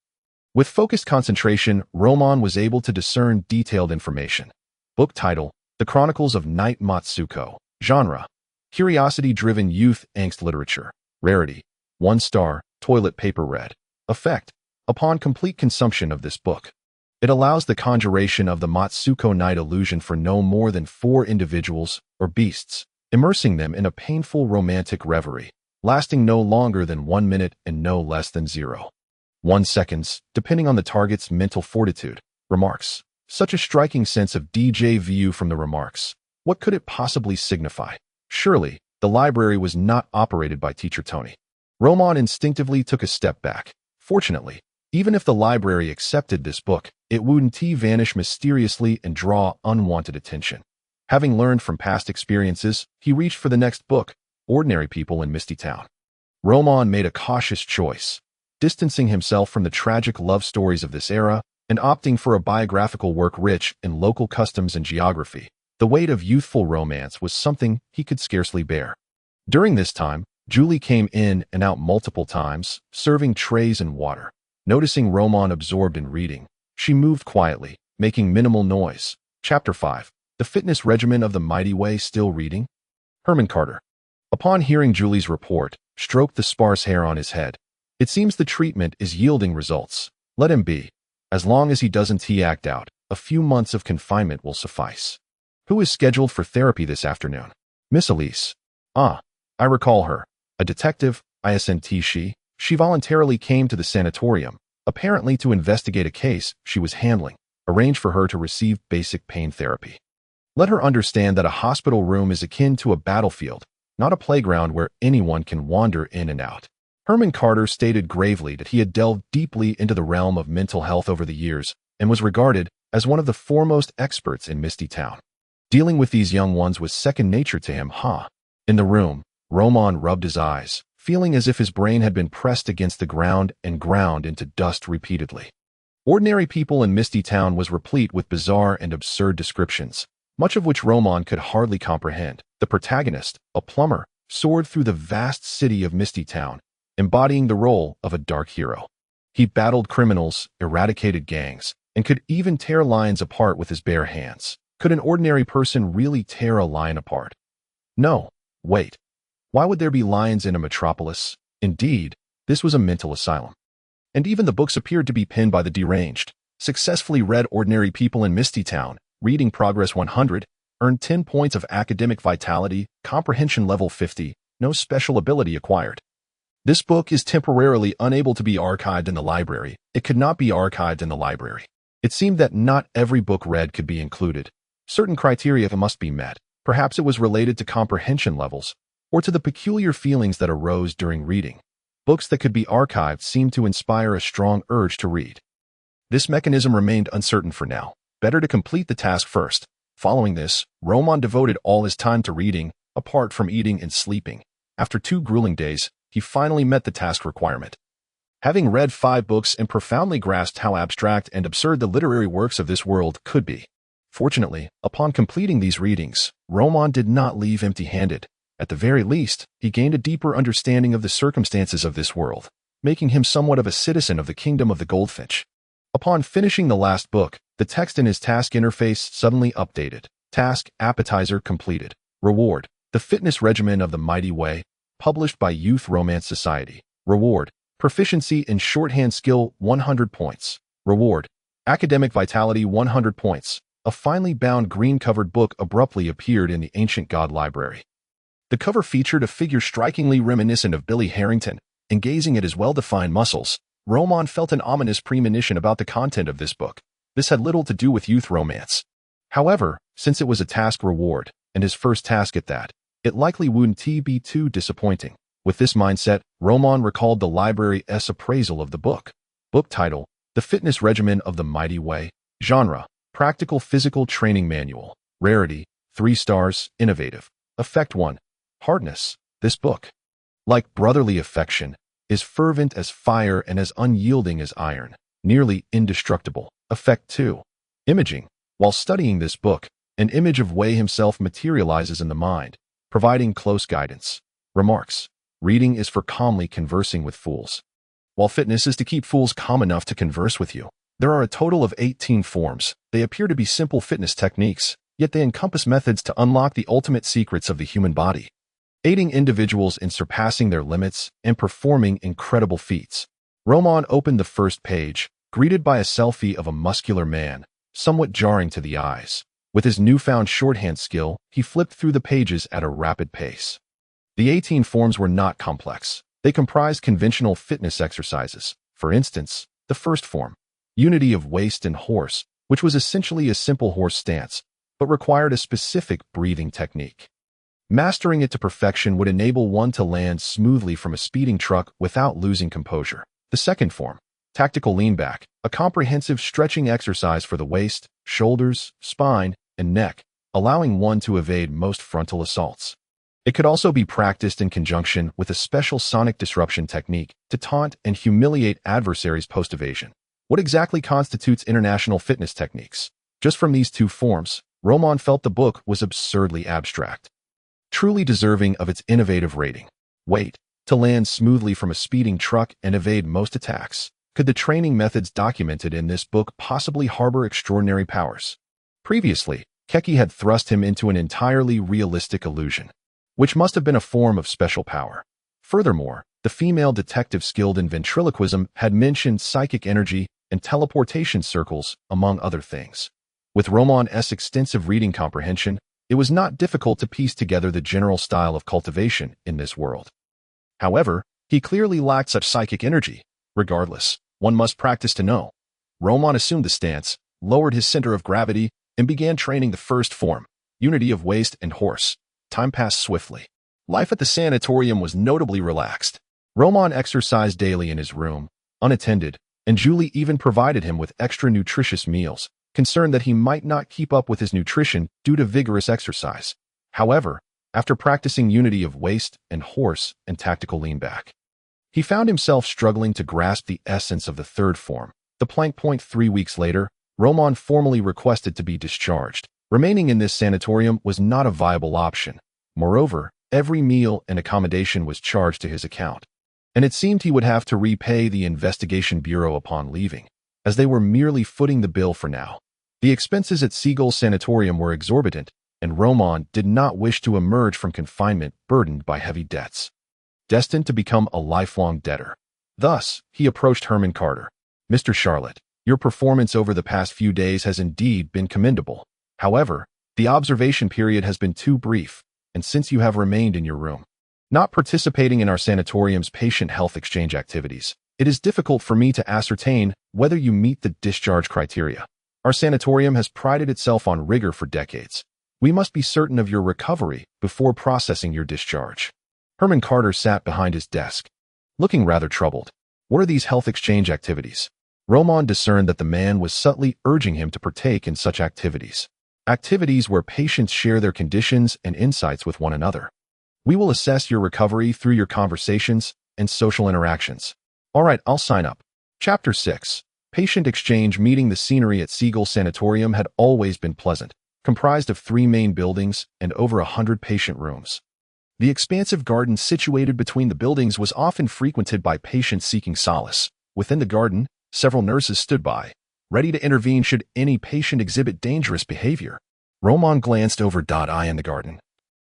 With focused concentration, Roman was able to discern detailed information. Book title: The Chronicles of Knight Matsuko. Genre: curiosity-driven youth angst literature. Rarity: 1 star, toilet paper red. Effect: upon complete consumption of this book, it allows the conjuration of the Matsuko Knight illusion for no more than 4 individuals or beasts, immersing them in a painful romantic reverie, lasting no longer than 1 minute and no less than 0.1 seconds, depending on the target's mental fortitude. Remarks: such a striking sense of déjà vu from the remarks. What could it possibly signify? Surely, the library was not operated by Teacher Tony. Roman instinctively took a step back. Fortunately, even if the library accepted this book, it wouldn't vanish mysteriously and draw unwanted attention. Having learned from past experiences, he reached for the next book, Ordinary People in Misty Town. Roman made a cautious choice, distancing himself from the tragic love stories of this era and opting for a biographical work rich in local customs and geography. The weight of youthful romance was something he could scarcely bear. During this time, Julie came in and out multiple times, serving trays and water. Noticing Roman absorbed in reading, she moved quietly, making minimal noise. Chapter 5. The Fitness Regimen of the Mighty Way. Still reading? Herman Carter, upon hearing Julie's report, stroked the sparse hair on his head. It seems the treatment is yielding results. Let him be. As long as he doesn't act out, a few months of confinement will suffice. Who is scheduled for therapy this afternoon? Miss Elise. Ah, I recall her. A detective, isn't she? She voluntarily came to the sanatorium, apparently to investigate a case she was handling. Arrange for her to receive basic pain therapy. Let her understand that a hospital room is akin to a battlefield, not a playground where anyone can wander in and out. Herman Carter stated gravely that he had delved deeply into the realm of mental health over the years and was regarded as one of the foremost experts in Misty Town. Dealing with these young ones was second nature to him, In the room, Roman rubbed his eyes, feeling as if his brain had been pressed against the ground and ground into dust repeatedly. Ordinary People in Misty Town was replete with bizarre and absurd descriptions, much of which Roman could hardly comprehend. The protagonist, a plumber, soared through the vast city of Misty Town, embodying the role of a dark hero. He battled criminals, eradicated gangs, and could even tear lions apart with his bare hands. Could an ordinary person really tear a lion apart? No. Wait. Why would there be lions in a metropolis? Indeed, this was a mental asylum. And even the books appeared to be penned by the deranged. Successfully read Ordinary People in Misty Town, reading progress 100, earned 10 points of academic vitality, comprehension level 50, no special ability acquired. This book is temporarily unable to be archived in the library. It could not be archived in the library. It seemed that not every book read could be included. Certain criteria must be met. Perhaps it was related to comprehension levels, or to the peculiar feelings that arose during reading. Books that could be archived seemed to inspire a strong urge to read. This mechanism remained uncertain for now. Better to complete the task first. Following this, Roman devoted all his time to reading, apart from eating and sleeping. After 2 grueling days, he finally met the task requirement. Having read 5 books and profoundly grasped how abstract and absurd the literary works of this world could be. Fortunately, upon completing these readings, Roman did not leave empty-handed. At the very least, he gained a deeper understanding of the circumstances of this world, making him somewhat of a citizen of the kingdom of the goldfinch. Upon finishing the last book, the text in his task interface suddenly updated. Task: appetizer completed. Reward: The Fitness Regimen of the Mighty Way, published by Youth Romance Society. Reward: Proficiency in Shorthand Skill 100 points. Reward: Academic Vitality 100 points. A finely bound green-covered book abruptly appeared in the ancient god library. The cover featured a figure strikingly reminiscent of Billy Harrington, and gazing at his well-defined muscles, Roman felt an ominous premonition about the content of this book. This had little to do with youth romance. However, since it was a task reward, and his first task at that, it likely wouldn't be too disappointing. With this mindset, Roman recalled the library's appraisal of the book. Book title: The Fitness Regimen of the Mighty Way. Genre: Practical Physical Training Manual. Rarity: 3 stars, innovative. Effect 1. Hardness: This book, like brotherly affection, is fervent as fire and as unyielding as iron, nearly indestructible. Effect 2. Imaging: While studying this book, an image of Wei himself materializes in the mind, providing close guidance. Remarks: reading is for calmly conversing with fools, while fitness is to keep fools calm enough to converse with you. There are a total of 18 forms. They appear to be simple fitness techniques, yet they encompass methods to unlock the ultimate secrets of the human body, aiding individuals in surpassing their limits and performing incredible feats. Roman opened the first page, greeted by a selfie of a muscular man, somewhat jarring to the eyes. With his newfound shorthand skill, he flipped through the pages at a rapid pace. The 18 forms were not complex. They comprised conventional fitness exercises. For instance, the first form, unity of waist and horse, which was essentially a simple horse stance, but required a specific breathing technique. Mastering it to perfection would enable one to land smoothly from a speeding truck without losing composure. The second form, tactical lean back, a comprehensive stretching exercise for the waist, shoulders, spine, and neck, allowing one to evade most frontal assaults. It could also be practiced in conjunction with a special sonic disruption technique to taunt and humiliate adversaries post-evasion. What exactly constitutes international fitness techniques? Just from these two forms, Roman felt the book was absurdly abstract, truly deserving of its innovative rating. Wait, to land smoothly from a speeding truck and evade most attacks. Could the training methods documented in this book possibly harbor extraordinary powers? Previously, Keki had thrust him into an entirely realistic illusion, which must have been a form of special power. Furthermore, the female detective skilled in ventriloquism had mentioned psychic energy and teleportation circles, among other things. With Roman's extensive reading comprehension, it was not difficult to piece together the general style of cultivation in this world. However, he clearly lacked such psychic energy. Regardless, one must practice to know. Roman assumed the stance, lowered his center of gravity, and began training the first form, unity of waist and horse. Time passed swiftly. Life at the sanatorium was notably relaxed. Roman exercised daily in his room, unattended, and Julie even provided him with extra nutritious meals, concerned that he might not keep up with his nutrition due to vigorous exercise. However, after practicing unity of waist and horse and tactical lean back, he found himself struggling to grasp the essence of the third form, the plank point. 3 weeks later, Roman formally requested to be discharged. Remaining in this sanatorium was not a viable option. Moreover, every meal and accommodation was charged to his account, and it seemed he would have to repay the investigation bureau upon leaving, as they were merely footing the bill for now. The expenses at Seagull Sanatorium were exorbitant, and Roman did not wish to emerge from confinement burdened by heavy debts, destined to become a lifelong debtor. Thus, he approached Herman Carter. "Mr. Charlotte, your performance over the past few days has indeed been commendable. However, the observation period has been too brief, and since you have remained in your room, not participating in our sanatorium's patient health exchange activities, it is difficult for me to ascertain whether you meet the discharge criteria. Our sanatorium has prided itself on rigor for decades. We must be certain of your recovery before processing your discharge." Herman Carter sat behind his desk, looking rather troubled. What are these health exchange activities? Roman discerned that the man was subtly urging him to partake in such activities. Activities where patients share their conditions and insights with one another. "We will assess your recovery through your conversations and social interactions." "All right, I'll sign up." Chapter 6. Patient exchange. Meeting. The scenery at Seagull Sanatorium had always been pleasant, comprised of 3 main buildings and over 100 patient rooms. The expansive garden situated between the buildings was often frequented by patients seeking solace. Within the garden, several nurses stood by, ready to intervene should any patient exhibit dangerous behavior. Roman glanced over .I in the garden.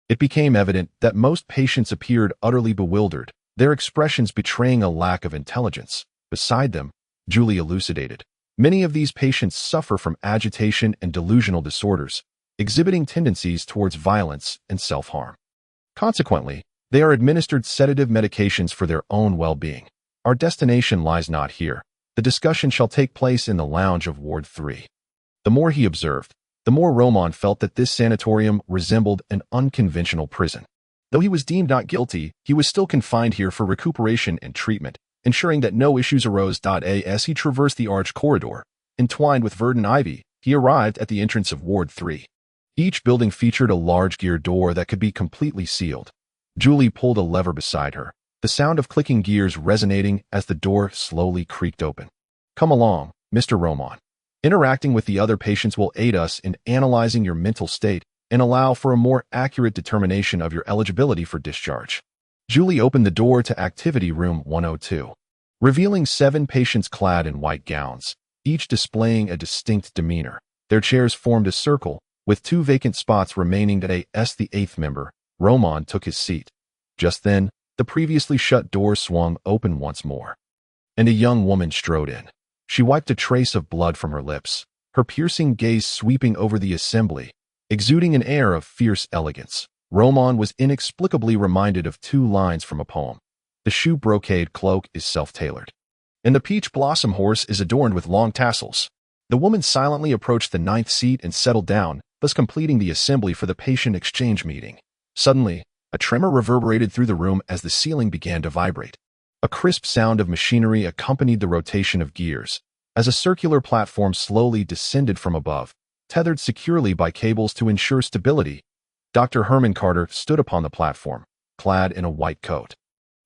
It became evident that most patients appeared utterly bewildered, their expressions betraying a lack of intelligence. Beside them, Julie elucidated. Many of these patients suffer from agitation and delusional disorders, exhibiting tendencies towards violence and self-harm. Consequently, they are administered sedative medications for their own well-being. Our destination lies not here. The discussion shall take place in the lounge of Ward 3. The more he observed, the more Roman felt that this sanatorium resembled an unconventional prison. Though he was deemed not guilty, he was still confined here for recuperation and treatment, ensuring that no issues arose. As he traversed the arched corridor, entwined with verdant ivy, he arrived at the entrance of Ward 3. Each building featured a large gear door that could be completely sealed. Julie pulled a lever beside her, the sound of clicking gears resonating as the door slowly creaked open. "Come along, Mr. Roman. Interacting with the other patients will aid us in analyzing your mental state and allow for a more accurate determination of your eligibility for discharge. Julie opened the door to Activity Room 102, revealing 7 patients clad in white gowns, each displaying a distinct demeanor. Their chairs formed a circle, with 2 vacant spots remaining at the 8th member. Roman took his seat. Just then, the previously shut door swung open once more, and a young woman strode in. She wiped a trace of blood from her lips, her piercing gaze sweeping over the assembly, exuding an air of fierce elegance. Roman was inexplicably reminded of 2 lines from a poem. The shoe brocade cloak is self-tailored, and the peach blossom horse is adorned with long tassels. The woman silently approached the 9th seat and settled down, thus completing the assembly for the patient exchange meeting. Suddenly, a tremor reverberated through the room as the ceiling began to vibrate. A crisp sound of machinery accompanied the rotation of gears, as a circular platform slowly descended from above, tethered securely by cables to ensure stability. Dr. Herman Carter stood upon the platform, clad in a white coat,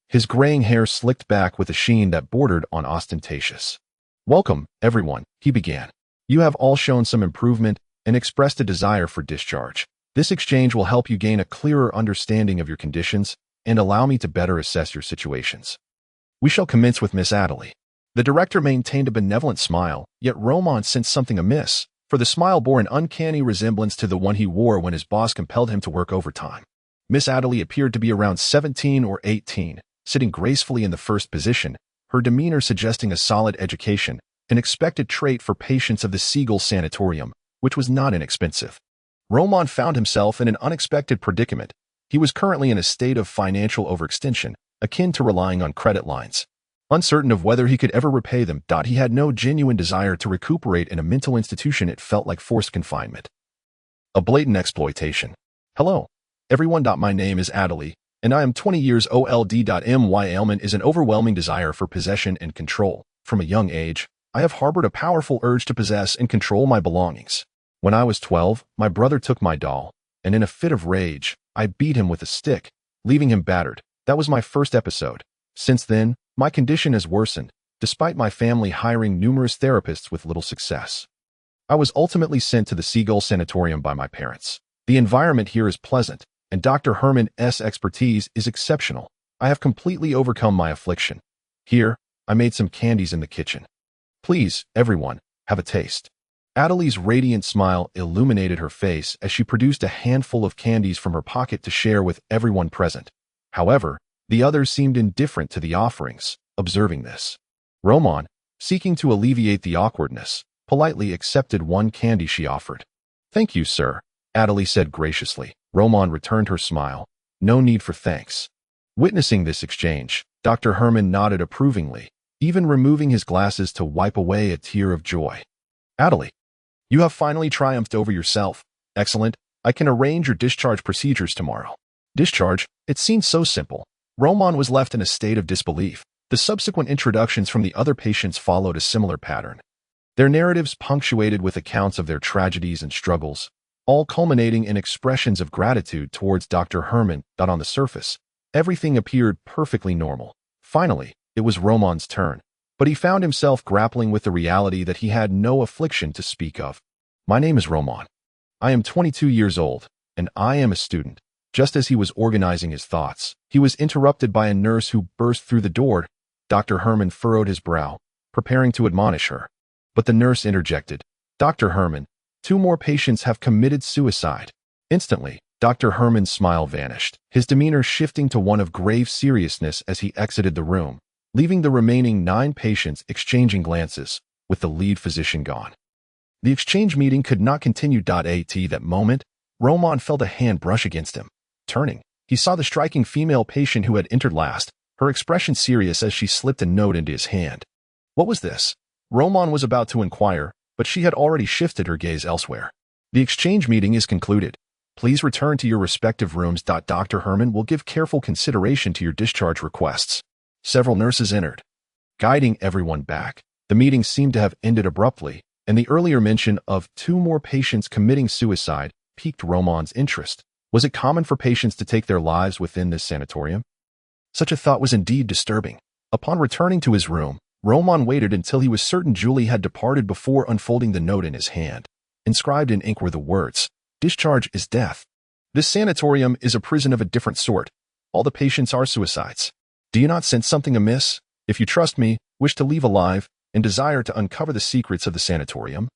his graying hair slicked back with a sheen that bordered on ostentatious. "Welcome, everyone," he began. "You have all shown some improvement and expressed a desire for discharge. This exchange will help you gain a clearer understanding of your conditions and allow me to better assess your situations. We shall commence with Miss Adderley." The director maintained a benevolent smile, yet Roman sensed something amiss, for the smile bore an uncanny resemblance to the one he wore when his boss compelled him to work overtime. Miss Adderley appeared to be around 17 or 18, sitting gracefully in the first position, her demeanor suggesting a solid education, an expected trait for patients of the Siegel Sanatorium, which was not inexpensive. Roman found himself in an unexpected predicament. He was currently in a state of financial overextension, akin to relying on credit lines. Uncertain of whether he could ever repay them, he had no genuine desire to recuperate in a mental institution. It felt like forced confinement, a blatant exploitation. "Hello, everyone. My name is Adderley, and I am 20 years old. My ailment is an overwhelming desire for possession and control. From a young age, I have harbored a powerful urge to possess and control my belongings. When I was 12, my brother took my doll, and in a fit of rage, I beat him with a stick, leaving him battered. That was my first episode. Since then, my condition has worsened, despite my family hiring numerous therapists with little success. I was ultimately sent to the Siegel Sanatorium by my parents. The environment here is pleasant, and Dr. Herman's expertise is exceptional. I have completely overcome my affliction. Here, I made some candies in the kitchen. Please, everyone, have a taste." Adderley's radiant smile illuminated her face as she produced a handful of candies from her pocket to share with everyone present. However, the others seemed indifferent to the offerings. Observing this, Roman, seeking to alleviate the awkwardness, politely accepted one candy she offered. "Thank you, sir," Adderley said graciously. Roman returned her smile. "No need for thanks." Witnessing this exchange, Dr. Herman nodded approvingly, even removing his glasses to wipe away a tear of joy. "Adderley, you have finally triumphed over yourself. Excellent. I can arrange your discharge procedures tomorrow." Discharge? It seemed so simple. Roman was left in a state of disbelief. The subsequent introductions from the other patients followed a similar pattern, their narratives punctuated with accounts of their tragedies and struggles, all culminating in expressions of gratitude towards Dr. Herman. On the surface, everything appeared perfectly normal. Finally, it was Roman's turn, but he found himself grappling with the reality that he had no affliction to speak of. "My name is Roman. I am 22 years old, and I am a student." Just as he was organizing his thoughts, he was interrupted by a nurse who burst through the door. Dr. Herman furrowed his brow, preparing to admonish her. But the nurse interjected. "Dr. Herman, 2 more patients have committed suicide." Instantly, Dr. Herman's smile vanished, his demeanor shifting to one of grave seriousness as he exited the room, leaving the remaining 9 patients exchanging glances, with the lead physician gone. The exchange meeting could not continue. At that moment, Roman felt a hand brush against him. Turning, he saw the striking female patient who had entered last, her expression serious as she slipped a note into his hand. What was this? Roman was about to inquire, but she had already shifted her gaze elsewhere. "The exchange meeting is concluded. Please return to your respective rooms. Dr. Herman will give careful consideration to your discharge requests." Several nurses entered, guiding everyone back. The meeting seemed to have ended abruptly, and the earlier mention of 2 more patients committing suicide piqued Roman's interest. Was it common for patients to take their lives within this sanatorium? Such a thought was indeed disturbing. Upon returning to his room, Roman waited until he was certain Julie had departed before unfolding the note in his hand. Inscribed in ink were the words, Discharge is death. This sanatorium is a prison of a different sort. All the patients are suicides. Do you not sense something amiss? If you trust me, wish to leave alive, and desire to uncover the secrets of the sanatorium,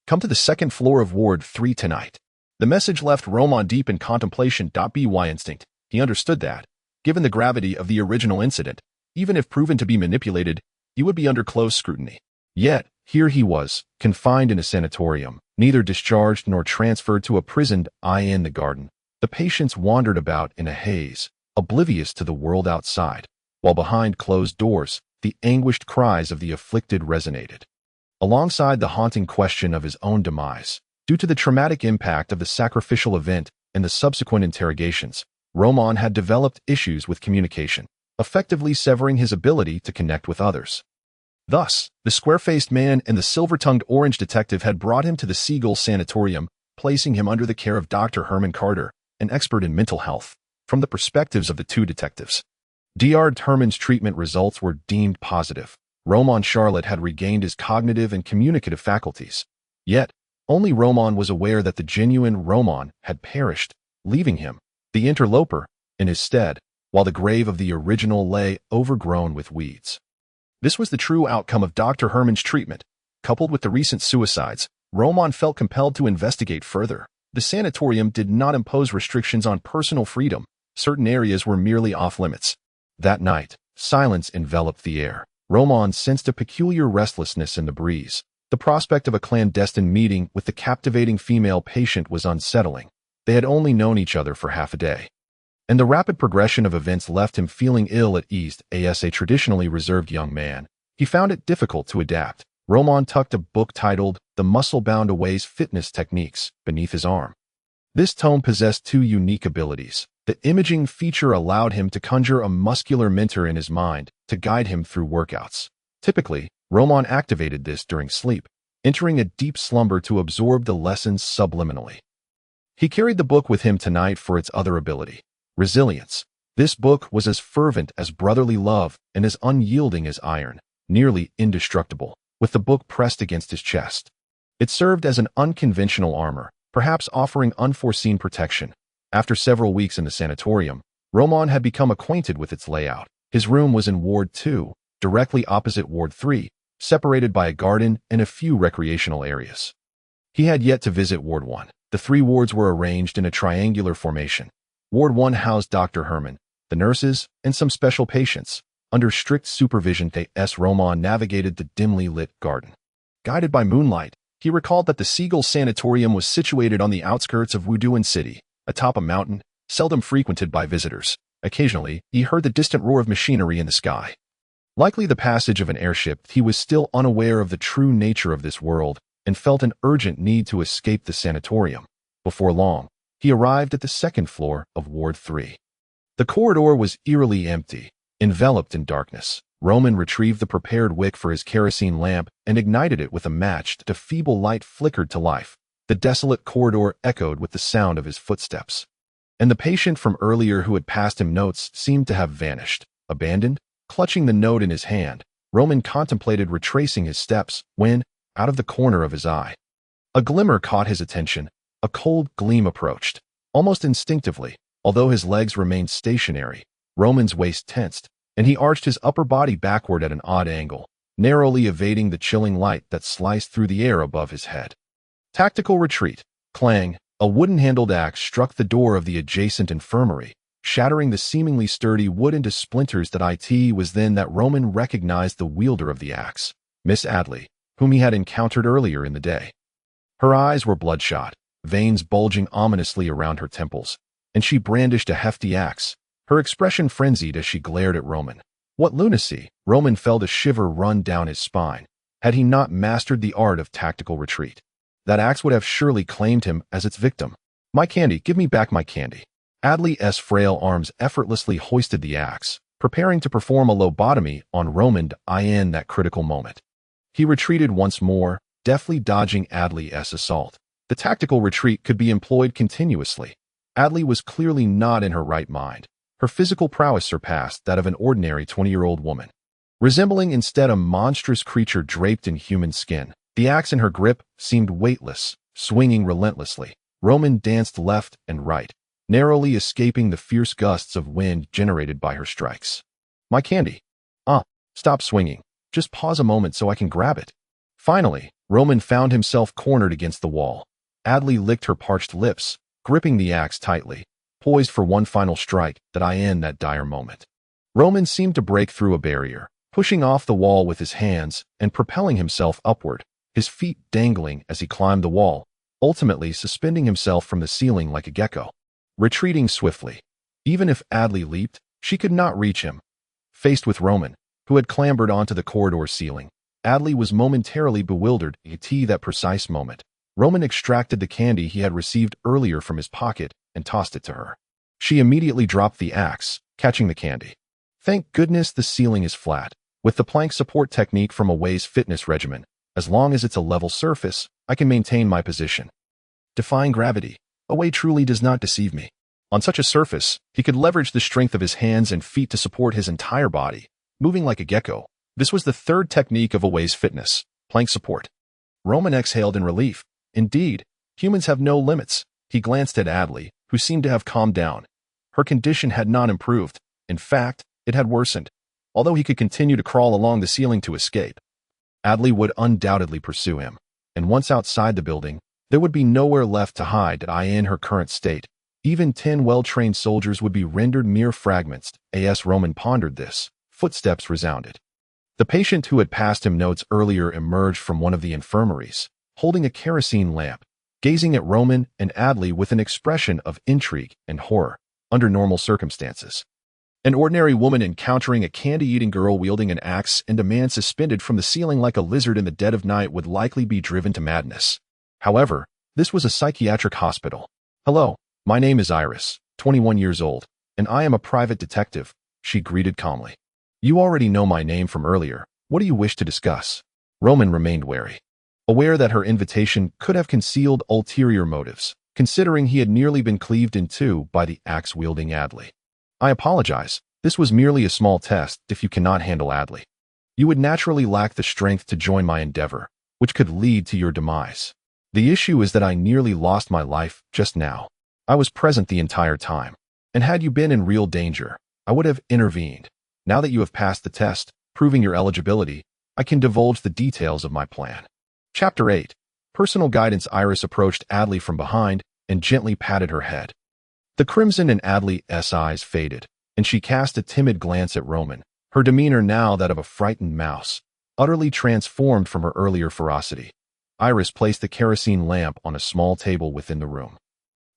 come to the second floor of Ward 3 tonight. The message left Roman deep in contemplation. By instinct, he understood that, given the gravity of the original incident, even if proven to be manipulated, he would be under close scrutiny. Yet, here he was, confined in a sanatorium, neither discharged nor transferred to a prison. In the garden, the patients wandered about in a haze, oblivious to the world outside, while behind closed doors, the anguished cries of the afflicted resonated. Alongside the haunting question of his own demise, due to the traumatic impact of the sacrificial event and the subsequent interrogations, Roman had developed issues with communication, effectively severing his ability to connect with others. Thus, the square-faced man and the silver-tongued orange detective had brought him to the Seagull Sanatorium, placing him under the care of Dr. Herman Carter, an expert in mental health. From the perspectives of the two detectives, Dr. Herman's treatment results were deemed positive. Roman Charlotte had regained his cognitive and communicative faculties. Yet, only Roman was aware that the genuine Roman had perished, leaving him, the interloper, in his stead, while the grave of the original lay overgrown with weeds. This was the true outcome of Dr. Herman's treatment. Coupled with the recent suicides, Roman felt compelled to investigate further. The sanatorium did not impose restrictions on personal freedom. Certain areas were merely off-limits. That night, silence enveloped the air. Roman sensed a peculiar restlessness in the breeze. The prospect of a clandestine meeting with the captivating female patient was unsettling. They had only known each other for half a day, and the rapid progression of events left him feeling ill at ease. As a traditionally reserved young man, he found it difficult to adapt. Roman tucked a book titled The Muscle-Bound Away's Fitness Techniques beneath his arm. This tome possessed two unique abilities. The imaging feature allowed him to conjure a muscular mentor in his mind to guide him through workouts. Typically, Roman activated this during sleep, entering a deep slumber to absorb the lessons subliminally. He carried the book with him tonight for its other ability, resilience. This book was as fervent as brotherly love and as unyielding as iron, nearly indestructible, with the book pressed against his chest. It served as an unconventional armor, perhaps offering unforeseen protection. After several weeks in the sanatorium, Roman had become acquainted with its layout. His room was in Ward 2, directly opposite Ward 3, separated by a garden and a few recreational areas. He had yet to visit Ward 1. The three wards were arranged in a triangular formation. Ward 1 housed Dr. Herman, the nurses, and some special patients. Under strict supervision, Roman navigated the dimly lit garden. Guided by moonlight, he recalled that the Seagull Sanatorium was situated on the outskirts of Wuduan City, atop a mountain, seldom frequented by visitors. Occasionally, he heard the distant roar of machinery in the sky. Likely the passage of an airship, he was still unaware of the true nature of this world and felt an urgent need to escape the sanatorium. Before long, he arrived at the second floor of Ward 3. The corridor was eerily empty, enveloped in darkness. Roman retrieved the prepared wick for his kerosene lamp and ignited it with a match. The feeble light flickered to life. The desolate corridor echoed with the sound of his footsteps. And the patient from earlier who had passed him notes seemed to have vanished. Abandoned, clutching the note in his hand, Roman contemplated retracing his steps when, out of the corner of his eye, a glimmer caught his attention. A cold gleam approached. Almost instinctively, although his legs remained stationary, Roman's waist tensed, and he arched his upper body backward at an odd angle, narrowly evading the chilling light that sliced through the air above his head. Tactical retreat. Clang. A wooden-handled axe struck the door of the adjacent infirmary, shattering the seemingly sturdy wood into splinters. It was then that Roman recognized the wielder of the axe, Miss Adley, whom he had encountered earlier in the day. Her eyes were bloodshot, veins bulging ominously around her temples, and she brandished a hefty axe, her expression frenzied as she glared at Roman. What lunacy! Roman felt a shiver run down his spine. Had he not mastered the art of tactical retreat, that axe would have surely claimed him as its victim. My candy, give me back my candy. Adley's frail arms effortlessly hoisted the axe, preparing to perform a lobotomy on Roman in that critical moment. He retreated once more, deftly dodging Adley's assault. The tactical retreat could be employed continuously. Adley was clearly not in her right mind. Her physical prowess surpassed that of an ordinary 20-year-old woman. Resembling instead a monstrous creature draped in human skin, the axe in her grip seemed weightless, swinging relentlessly. Roman danced left and right, narrowly escaping the fierce gusts of wind generated by her strikes. My candy. Stop swinging. Just pause a moment so I can grab it. Finally, Roman found himself cornered against the wall. Adley licked her parched lips, gripping the axe tightly, poised for one final strike that I end that dire moment. Roman seemed to break through a barrier, pushing off the wall with his hands and propelling himself upward, his feet dangling as he climbed the wall, ultimately suspending himself from the ceiling like a gecko. Retreating swiftly. Even if Adley leaped, she could not reach him. Faced with Roman, who had clambered onto the corridor ceiling, Adley was momentarily bewildered. At that precise moment, Roman extracted the candy he had received earlier from his pocket and tossed it to her. She immediately dropped the axe, catching the candy. Thank goodness the ceiling is flat. With the plank support technique from Away's fitness regimen, as long as it's a level surface, I can maintain my position. Defying gravity, Away truly does not deceive me. On such a surface, he could leverage the strength of his hands and feet to support his entire body, moving like a gecko. This was the third technique of Away's fitness, plank support. Roman exhaled in relief. Indeed, humans have no limits. He glanced at Adley, who seemed to have calmed down. Her condition had not improved. In fact, it had worsened. Although he could continue to crawl along the ceiling to escape, Adley would undoubtedly pursue him. And once outside the building, there would be nowhere left to hide in her current state. Even 10 well-trained soldiers would be rendered mere fragments. As Roman pondered this, footsteps resounded. The patient who had passed him notes earlier emerged from one of the infirmaries, holding a kerosene lamp, gazing at Roman and Adley with an expression of intrigue and horror. Under normal circumstances, an ordinary woman encountering a candy-eating girl wielding an axe and a man suspended from the ceiling like a lizard in the dead of night would likely be driven to madness. However, this was a psychiatric hospital. Hello, my name is Iris, 21 years old, and I am a private detective, she greeted calmly. You already know my name from earlier. What do you wish to discuss? Roman remained wary, aware that her invitation could have concealed ulterior motives, considering he had nearly been cleaved in two by the axe-wielding Adley. I apologize. This was merely a small test. If you cannot handle Adley, you would naturally lack the strength to join my endeavor, which could lead to your demise. The issue is that I nearly lost my life just now. I was present the entire time, and had you been in real danger, I would have intervened. Now that you have passed the test, proving your eligibility, I can divulge the details of my plan. Chapter 8. Personal Guidance. Iris approached Adley from behind and gently patted her head. The crimson in Adley's eyes faded, and she cast a timid glance at Roman, her demeanor now that of a frightened mouse, utterly transformed from her earlier ferocity. Iris placed the kerosene lamp on a small table within the room.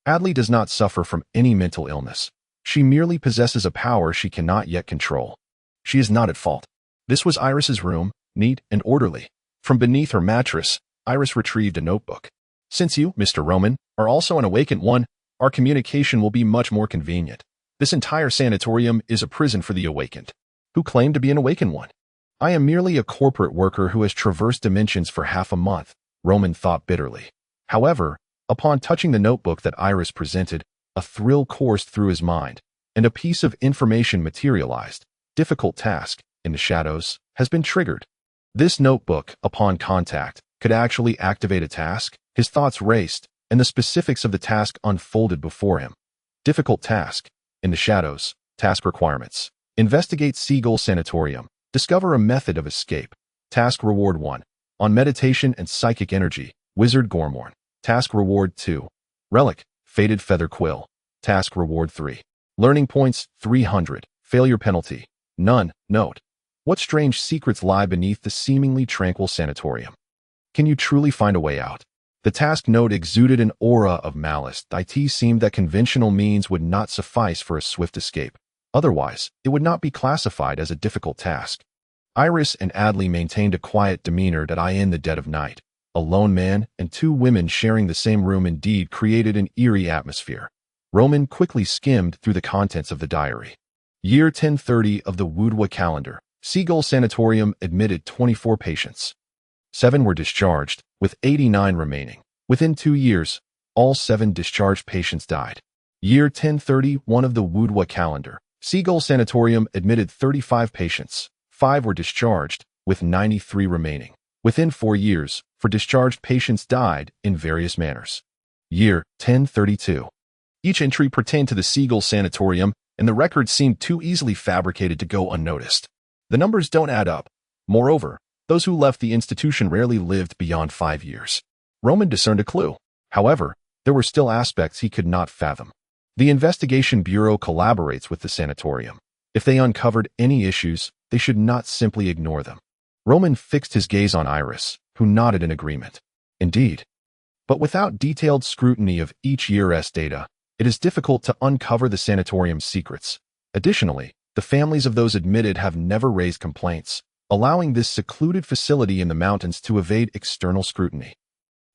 Adley does not suffer from any mental illness. She merely possesses a power she cannot yet control. She is not at fault. This was Iris's room, neat and orderly. From beneath her mattress, Iris retrieved a notebook. Since you, Mr. Roman, are also an awakened one, our communication will be much more convenient. This entire sanatorium is a prison for the awakened. Who claim to be an awakened one? I am merely a corporate worker who has traversed dimensions for half a month, Roman thought bitterly. However, upon touching the notebook that Iris presented, a thrill coursed through his mind, and a piece of information materialized. Difficult task, in the shadows, has been triggered. This notebook, upon contact, could actually activate a task. His thoughts raced, and the specifics of the task unfolded before him. Difficult task, in the shadows, task requirements. Investigate Seagull Sanatorium. Discover a method of escape. Task Reward 1. On meditation and psychic energy, Wizard Gormorn. Task Reward 2. Relic, Faded Feather Quill. Task Reward 3. Learning Points, 300. Failure Penalty, none. Note. What strange secrets lie beneath the seemingly tranquil sanatorium? Can you truly find a way out? The task note exuded an aura of malice. It seemed that conventional means would not suffice for a swift escape. Otherwise, it would not be classified as a difficult task. Iris and Adley maintained a quiet demeanor in the dead of night. A lone man and two women sharing the same room indeed created an eerie atmosphere. Roman quickly skimmed through the contents of the diary. Year 1030 of the Wudwa calendar. Seagull Sanatorium admitted 24 patients. 7 were discharged, with 89 remaining. Within 2 years, all 7 discharged patients died. Year 1031 of the Wudwa calendar. Seagull Sanatorium admitted 35 patients. 5 were discharged, with 93 remaining. Within 4 years, 4 discharged patients died in various manners. Year 1032. Each entry pertained to the Seagull Sanatorium, and the records seemed too easily fabricated to go unnoticed. The numbers don't add up. Moreover, those who left the institution rarely lived beyond 5 years. Roman discerned a clue. However, there were still aspects he could not fathom. The Investigation Bureau collaborates with the sanatorium. If they uncovered any issues, they should not simply ignore them. Roman fixed his gaze on Iris, who nodded in agreement. Indeed. But without detailed scrutiny of each year's data, it is difficult to uncover the sanatorium's secrets. Additionally, the families of those admitted have never raised complaints, allowing this secluded facility in the mountains to evade external scrutiny.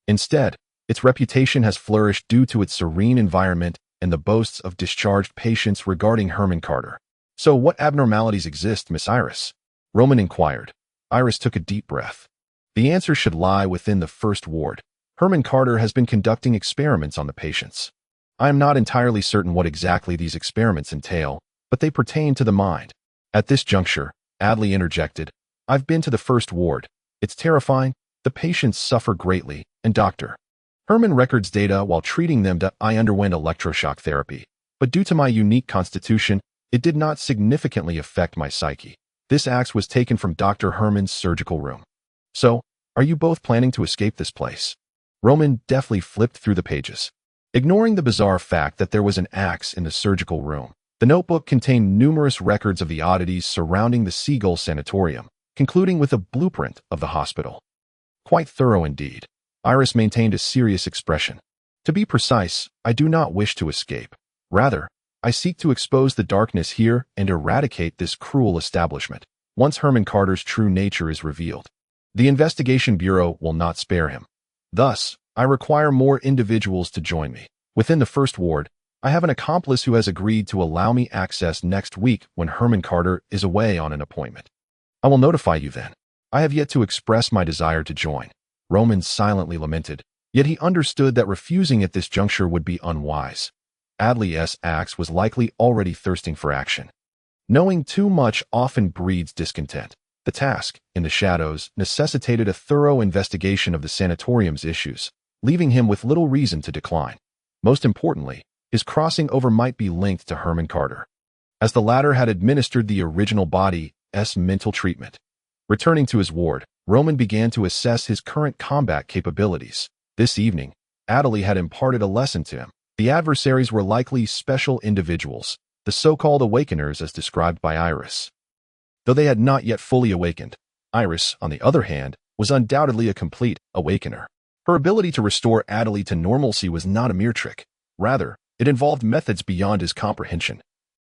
Instead, its reputation has flourished due to its serene environment and the boasts of discharged patients regarding Herman Carter. So what abnormalities exist, Miss Iris? Roman inquired. Iris took a deep breath. The answer should lie within the first ward. Herman Carter has been conducting experiments on the patients. I am not entirely certain what exactly these experiments entail, but they pertain to the mind. At this juncture, Adley interjected, I've been to the first ward. It's terrifying. The patients suffer greatly, and Dr. Herman records data while treating them. I underwent electroshock therapy, but due to my unique constitution, it did not significantly affect my psyche. This axe was taken from Dr. Herman's surgical room. So, are you both planning to escape this place? Roman deftly flipped through the pages. Ignoring the bizarre fact that there was an axe in the surgical room, the notebook contained numerous records of the oddities surrounding the Seagull Sanatorium, concluding with a blueprint of the hospital. Quite thorough indeed. Iris maintained a serious expression. To be precise, I do not wish to escape. Rather, I seek to expose the darkness here and eradicate this cruel establishment, once Herman Carter's true nature is revealed. The Investigation Bureau will not spare him. Thus, I require more individuals to join me. Within the first ward, I have an accomplice who has agreed to allow me access next week when Herman Carter is away on an appointment. I will notify you then. I have yet to express my desire to join. Roman silently lamented, yet he understood that refusing at this juncture would be unwise. Adley's axe was likely already thirsting for action. Knowing too much often breeds discontent. The task, in the shadows, necessitated a thorough investigation of the sanatorium's issues, leaving him with little reason to decline. Most importantly, his crossing over might be linked to Herman Carter, as the latter had administered the original body's mental treatment. Returning to his ward, Roman began to assess his current combat capabilities. This evening, Adley had imparted a lesson to him. The adversaries were likely special individuals, the so-called awakeners as described by Iris. Though they had not yet fully awakened, Iris, on the other hand, was undoubtedly a complete awakener. Her ability to restore Adley to normalcy was not a mere trick. Rather, it involved methods beyond his comprehension,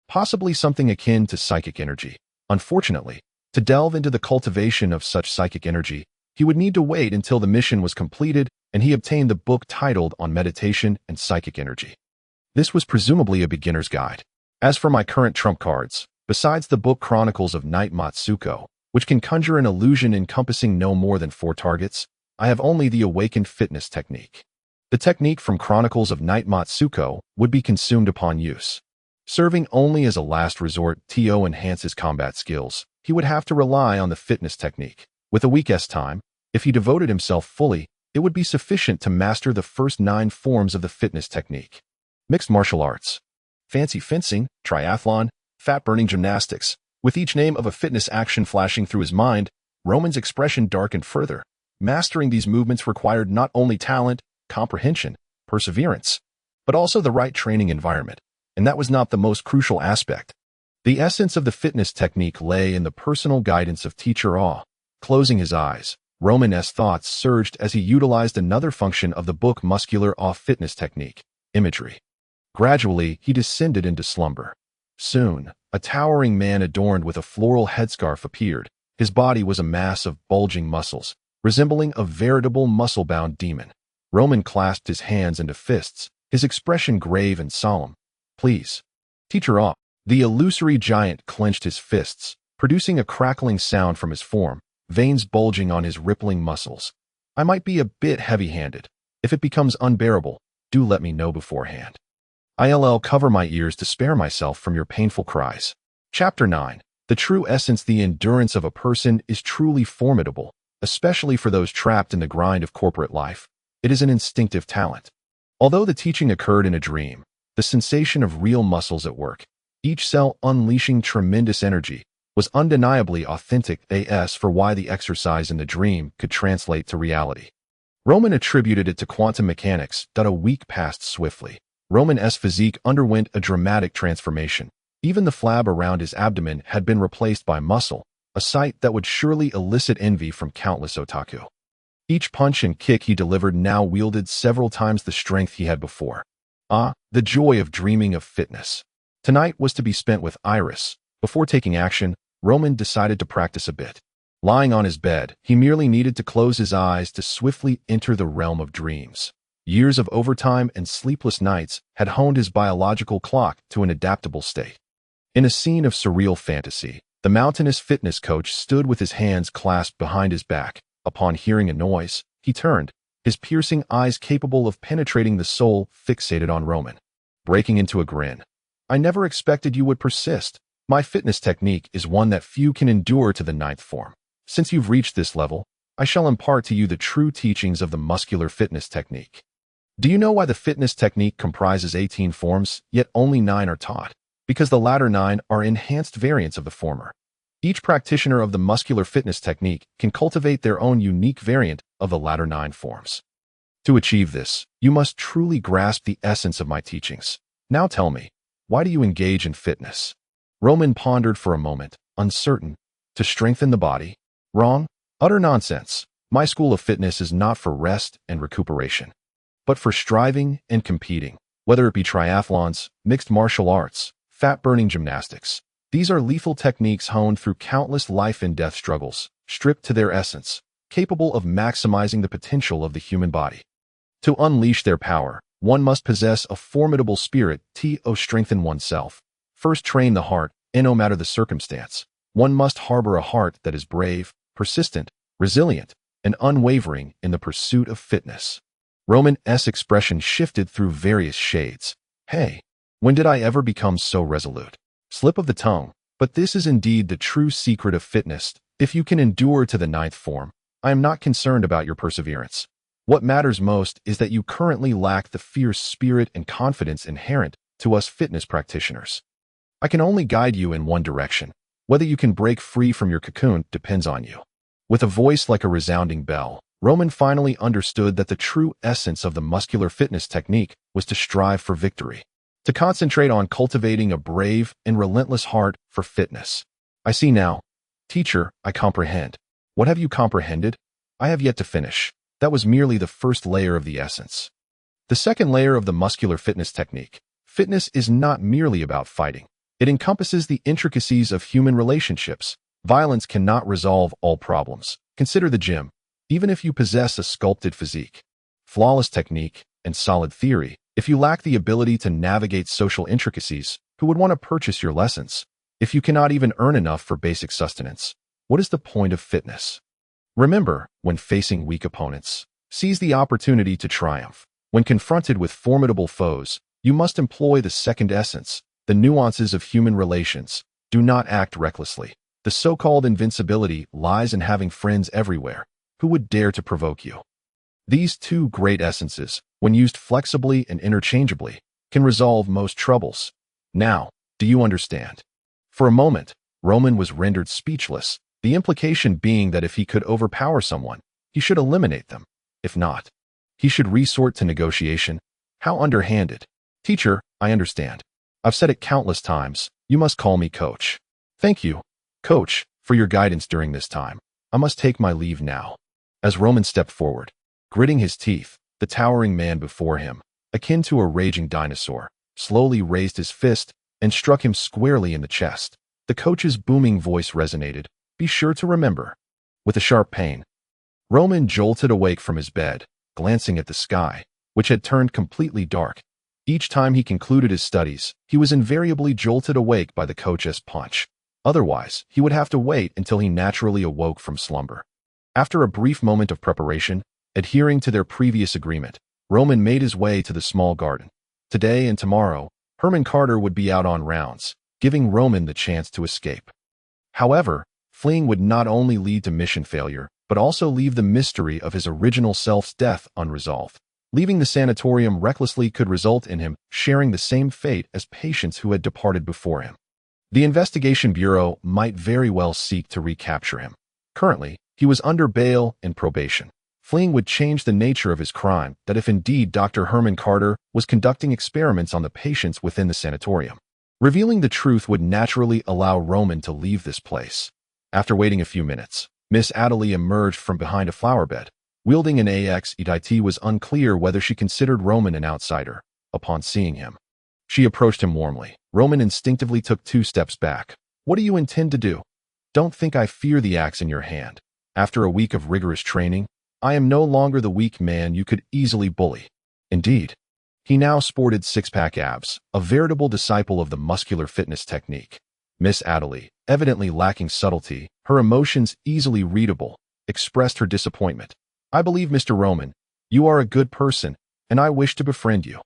possibly something akin to psychic energy. Unfortunately, to delve into the cultivation of such psychic energy, he would need to wait until the mission was completed and he obtained the book titled On Meditation and Psychic Energy. This was presumably a beginner's guide. As for my current trump cards, besides the book Chronicles of Night Matsuko, which can conjure an illusion encompassing no more than 4 targets, I have only the Awakened Fitness technique. The technique from Chronicles of Night Matsuko would be consumed upon use. Serving only as a last resort to enhance his combat skills, he would have to rely on the fitness technique. With a week's time, if he devoted himself fully, it would be sufficient to master the first 9 forms of the fitness technique. Mixed martial arts, fancy fencing, triathlon, fat-burning gymnastics. With each name of a fitness action flashing through his mind, Roman's expression darkened further. Mastering these movements required not only talent, comprehension, perseverance, but also the right training environment. And that was not the most crucial aspect. The essence of the fitness technique lay in the personal guidance of Teacher Awe. Closing his eyes, Roman's thoughts surged as he utilized another function of the book Muscular Awe Fitness Technique, imagery. Gradually, he descended into slumber. Soon, a towering man adorned with a floral headscarf appeared. His body was a mass of bulging muscles, resembling a veritable muscle-bound demon. Roman clasped his hands into fists, his expression grave and solemn. Please. Teacher Awe. The illusory giant clenched his fists, producing a crackling sound from his form, veins bulging on his rippling muscles. I might be a bit heavy-handed. If it becomes unbearable, do let me know beforehand. I'll cover my ears to spare myself from your painful cries. Chapter 9. The true essence. The endurance of a person is truly formidable, especially for those trapped in the grind of corporate life. It is an instinctive talent. Although the teaching occurred in a dream, the sensation of real muscles at work, each cell unleashing tremendous energy, was undeniably authentic as for why the exercise in the dream could translate to reality. Roman attributed it to quantum mechanics. A week passed swiftly. Roman's physique underwent a dramatic transformation. Even the flab around his abdomen had been replaced by muscle, a sight that would surely elicit envy from countless otaku. Each punch and kick he delivered now wielded several times the strength he had before. The joy of dreaming of fitness. Tonight was to be spent with Iris. Before taking action, Roman decided to practice a bit. Lying on his bed, he merely needed to close his eyes to swiftly enter the realm of dreams. Years of overtime and sleepless nights had honed his biological clock to an adaptable state. In a scene of surreal fantasy, the mountainous fitness coach stood with his hands clasped behind his back. Upon hearing a noise, he turned, his piercing eyes capable of penetrating the soul fixated on Roman. Breaking into a grin. "I never expected you would persist. My fitness technique is one that few can endure to the 9th form. Since you've reached this level, I shall impart to you the true teachings of the muscular fitness technique. Do you know why the fitness technique comprises 18 forms, yet only 9 are taught? Because the latter 9 are enhanced variants of the former. Each practitioner of the muscular fitness technique can cultivate their own unique variant of the latter 9 forms. To achieve this, you must truly grasp the essence of my teachings. Now tell me, why do you engage in fitness?" Roman pondered for a moment, uncertain. To strengthen the body? Wrong. Utter nonsense. My school of fitness is not for rest and recuperation, but for striving and competing, whether it be triathlons, mixed martial arts, fat-burning gymnastics. These are lethal techniques honed through countless life and death struggles, stripped to their essence, capable of maximizing the potential of the human body. To unleash their power, one must possess a formidable spirit to strengthen oneself. First train the heart, and no matter the circumstance, one must harbor a heart that is brave, persistent, resilient, and unwavering in the pursuit of fitness. Roman's expression shifted through various shades. Hey, when did I ever become so resolute? Slip of the tongue, but this is indeed the true secret of fitness. If you can endure to the 9th form, I am not concerned about your perseverance. What matters most is that you currently lack the fierce spirit and confidence inherent to us fitness practitioners. I can only guide you in one direction. Whether you can break free from your cocoon depends on you. With a voice like a resounding bell, Roman finally understood that the true essence of the muscular fitness technique was to strive for victory, to concentrate on cultivating a brave and relentless heart for fitness. I see now. Teacher, I comprehend. What have you comprehended? I have yet to finish. That was merely the first layer of the essence. The second layer of the muscular fitness technique. Fitness is not merely about fighting. It encompasses the intricacies of human relationships. Violence cannot resolve all problems. Consider the gym. Even if you possess a sculpted physique, flawless technique, and solid theory, if you lack the ability to navigate social intricacies, who would want to purchase your lessons? If you cannot even earn enough for basic sustenance, what is the point of fitness? Remember, when facing weak opponents, seize the opportunity to triumph. When confronted with formidable foes, you must employ the second essence, the nuances of human relations. Do not act recklessly. The so-called invincibility lies in having friends everywhere. Who would dare to provoke you? These two great essences, when used flexibly and interchangeably, can resolve most troubles. Now, do you understand? For a moment, Roman was rendered speechless, the implication being that if he could overpower someone, he should eliminate them. If not, he should resort to negotiation. How underhanded. Teacher, I understand. I've said it countless times. You must call me Coach. Thank you, Coach, for your guidance during this time. I must take my leave now. As Roman stepped forward, gritting his teeth, the towering man before him, akin to a raging dinosaur, slowly raised his fist and struck him squarely in the chest. The coach's booming voice resonated. Be sure to remember. With a sharp pain, Roman jolted awake from his bed, glancing at the sky, which had turned completely dark. Each time he concluded his studies, he was invariably jolted awake by the coach's punch. Otherwise, he would have to wait until he naturally awoke from slumber. After a brief moment of preparation, adhering to their previous agreement, Roman made his way to the small garden. Today and tomorrow, Herman Carter would be out on rounds, giving Roman the chance to escape. However, fleeing would not only lead to mission failure, but also leave the mystery of his original self's death unresolved. Leaving the sanatorium recklessly could result in him sharing the same fate as patients who had departed before him. The Investigation Bureau might very well seek to recapture him. Currently, he was under bail and probation. Fleeing would change the nature of his crime, that if indeed Dr. Herman Carter was conducting experiments on the patients within the sanatorium. Revealing the truth would naturally allow Roman to leave this place. After waiting a few minutes, Miss Adelie emerged from behind a flower bed. Wielding an axe, it was unclear whether she considered Roman an outsider. Upon seeing him, she approached him warmly. Roman instinctively took 2 steps back. "What do you intend to do? Don't think I fear the axe in your hand. After a week of rigorous training, I am no longer the weak man you could easily bully." Indeed, he now sported 6-pack abs, a veritable disciple of the muscular fitness technique. Miss Adelie, evidently lacking subtlety, her emotions easily readable, expressed her disappointment. "I believe, Mr. Roman, you are a good person, and I wish to befriend you.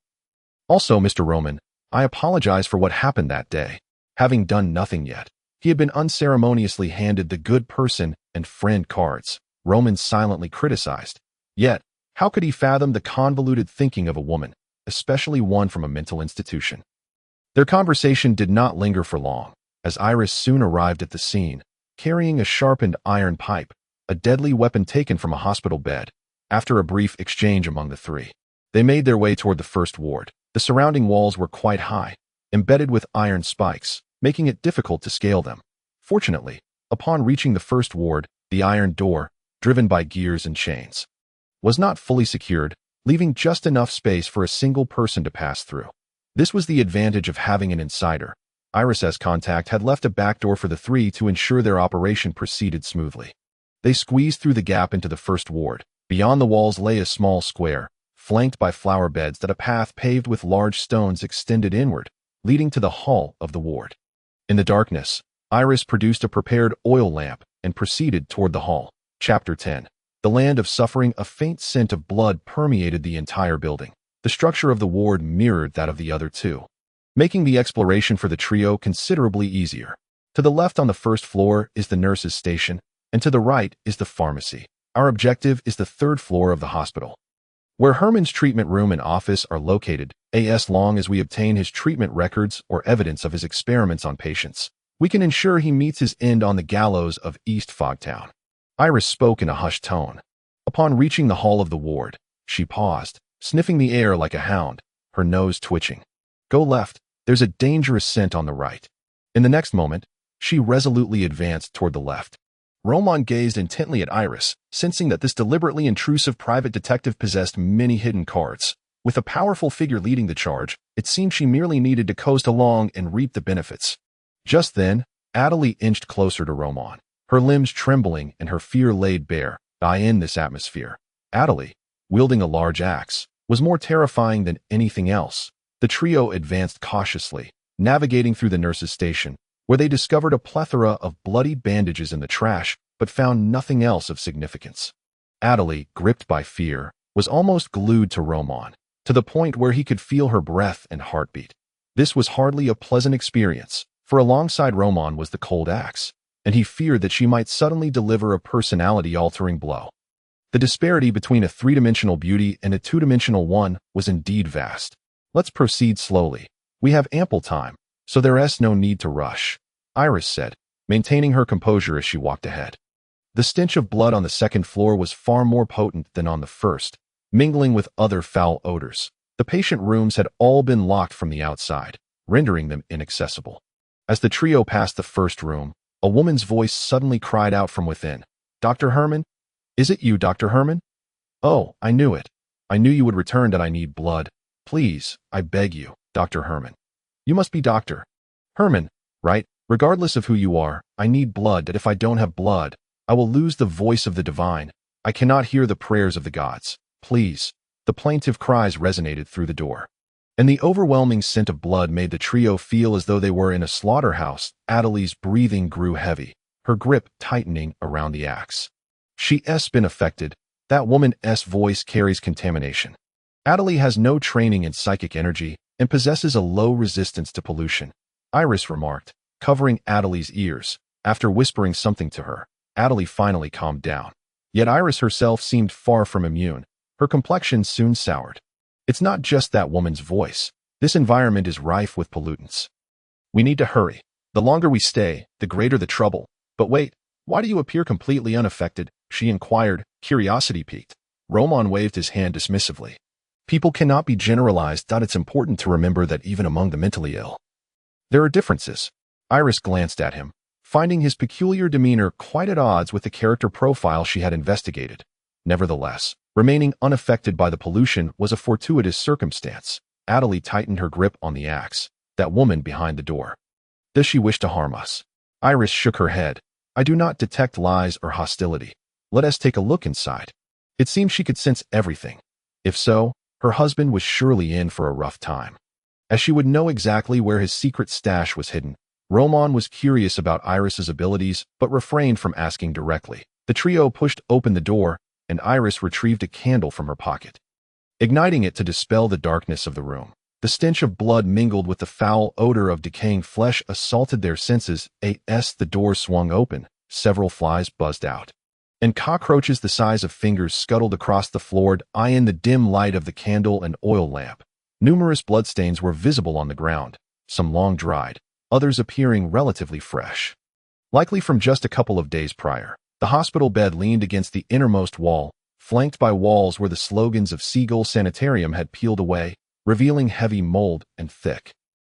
Also, Mr. Roman, I apologize for what happened that day." Having done nothing yet, he had been unceremoniously handed the good person and friend cards. Roman silently criticized. Yet, how could he fathom the convoluted thinking of a woman, especially one from a mental institution? Their conversation did not linger for long, as Iris soon arrived at the scene, carrying a sharpened iron pipe, a deadly weapon taken from a hospital bed. After a brief exchange among the three, they made their way toward the first ward. The surrounding walls were quite high, embedded with iron spikes, making it difficult to scale them. Fortunately, upon reaching the first ward, the iron door, driven by gears and chains, was not fully secured, leaving just enough space for a single person to pass through. This was the advantage of having an insider. Iris's contact had left a back door for the three to ensure their operation proceeded smoothly. They squeezed through the gap into the first ward. Beyond the walls lay a small square, flanked by flower beds that a path paved with large stones extended inward, leading to the hall of the ward. In the darkness, Iris produced a prepared oil lamp and proceeded toward the hall. Chapter 10. The Land of Suffering. A faint scent of blood permeated the entire building. The structure of the ward mirrored that of the other two, making the exploration for the trio considerably easier. To the left on the first floor is the nurse's station, and to the right is the pharmacy. Our objective is the 3rd floor of the hospital, where Herman's treatment room and office are located. As long as we obtain his treatment records or evidence of his experiments on patients, we can ensure he meets his end on the gallows of East Fogtown. Iris spoke in a hushed tone. Upon reaching the hall of the ward, she paused, sniffing the air like a hound, her nose twitching. "Go left, there's a dangerous scent on the right." In the next moment, she resolutely advanced toward the left. Roman gazed intently at Iris, sensing that this deliberately intrusive private detective possessed many hidden cards. With a powerful figure leading the charge, it seemed she merely needed to coast along and reap the benefits. Just then, Adelie inched closer to Roman, her limbs trembling and her fear laid bare. In this atmosphere, Adelie, wielding a large axe, was more terrifying than anything else. The trio advanced cautiously, navigating through the nurse's station, where they discovered a plethora of bloody bandages in the trash, but found nothing else of significance. Adelie, gripped by fear, was almost glued to Roman, to the point where he could feel her breath and heartbeat. This was hardly a pleasant experience, for alongside Roman was the cold axe, and he feared that she might suddenly deliver a personality-altering blow. The disparity between a 3-dimensional beauty and a 2-dimensional one was indeed vast. "Let's proceed slowly. We have ample time, so there's no need to rush," Iris said, maintaining her composure as she walked ahead. The stench of blood on the 2nd floor was far more potent than on the first, mingling with other foul odors. The patient rooms had all been locked from the outside, rendering them inaccessible. As the trio passed the first room, a woman's voice suddenly cried out from within. "Dr. Herman? Is it you, Dr. Herman? Oh, I knew it. I knew you would return. That I need blood. Please, I beg you, Dr. Herman. You must be Dr. Herman, right? Regardless of who you are, I need blood. That if I don't have blood, I will lose the voice of the divine. I cannot hear the prayers of the gods. Please." The plaintive cries resonated through the door, and the overwhelming scent of blood made the trio feel as though they were in a slaughterhouse. Adelie's breathing grew heavy, her grip tightening around the axe. "She's been affected. That woman's voice carries contamination. Adelie has no training in psychic energy and possesses a low resistance to pollution," Iris remarked, covering Adelie's ears. After whispering something to her, Adelie finally calmed down. Yet Iris herself seemed far from immune. Her complexion soon soured. It's not just that woman's voice. This environment is rife with pollutants. We need to hurry. The longer we stay, the greater the trouble. But wait, why do you appear completely unaffected? She inquired, curiosity piqued. Roman waved his hand dismissively. People cannot be generalized. It's important to remember that even among the mentally ill, there are differences. Iris glanced at him, finding his peculiar demeanor quite at odds with the character profile she had investigated. Nevertheless, remaining unaffected by the pollution was a fortuitous circumstance. Adelie tightened her grip on the axe. That woman behind the door. Does she wish to harm us? Iris shook her head. I do not detect lies or hostility. Let us take a look inside. It seemed she could sense everything. If so, her husband was surely in for a rough time. As she would know exactly where his secret stash was hidden, Roman was curious about Iris's abilities but refrained from asking directly. The trio pushed open the door, and Iris retrieved a candle from her pocket, igniting it to dispel the darkness of the room. The stench of blood mingled with the foul odor of decaying flesh assaulted their senses. The door swung open, several flies buzzed out, and cockroaches the size of fingers scuttled across the floor. In the dim light of the candle and oil lamp, numerous bloodstains were visible on the ground, some long dried, others appearing relatively fresh, likely from just a couple of days prior. The hospital bed leaned against the innermost wall, flanked by walls where the slogans of Seagull Sanitarium had peeled away, revealing heavy mold and thick,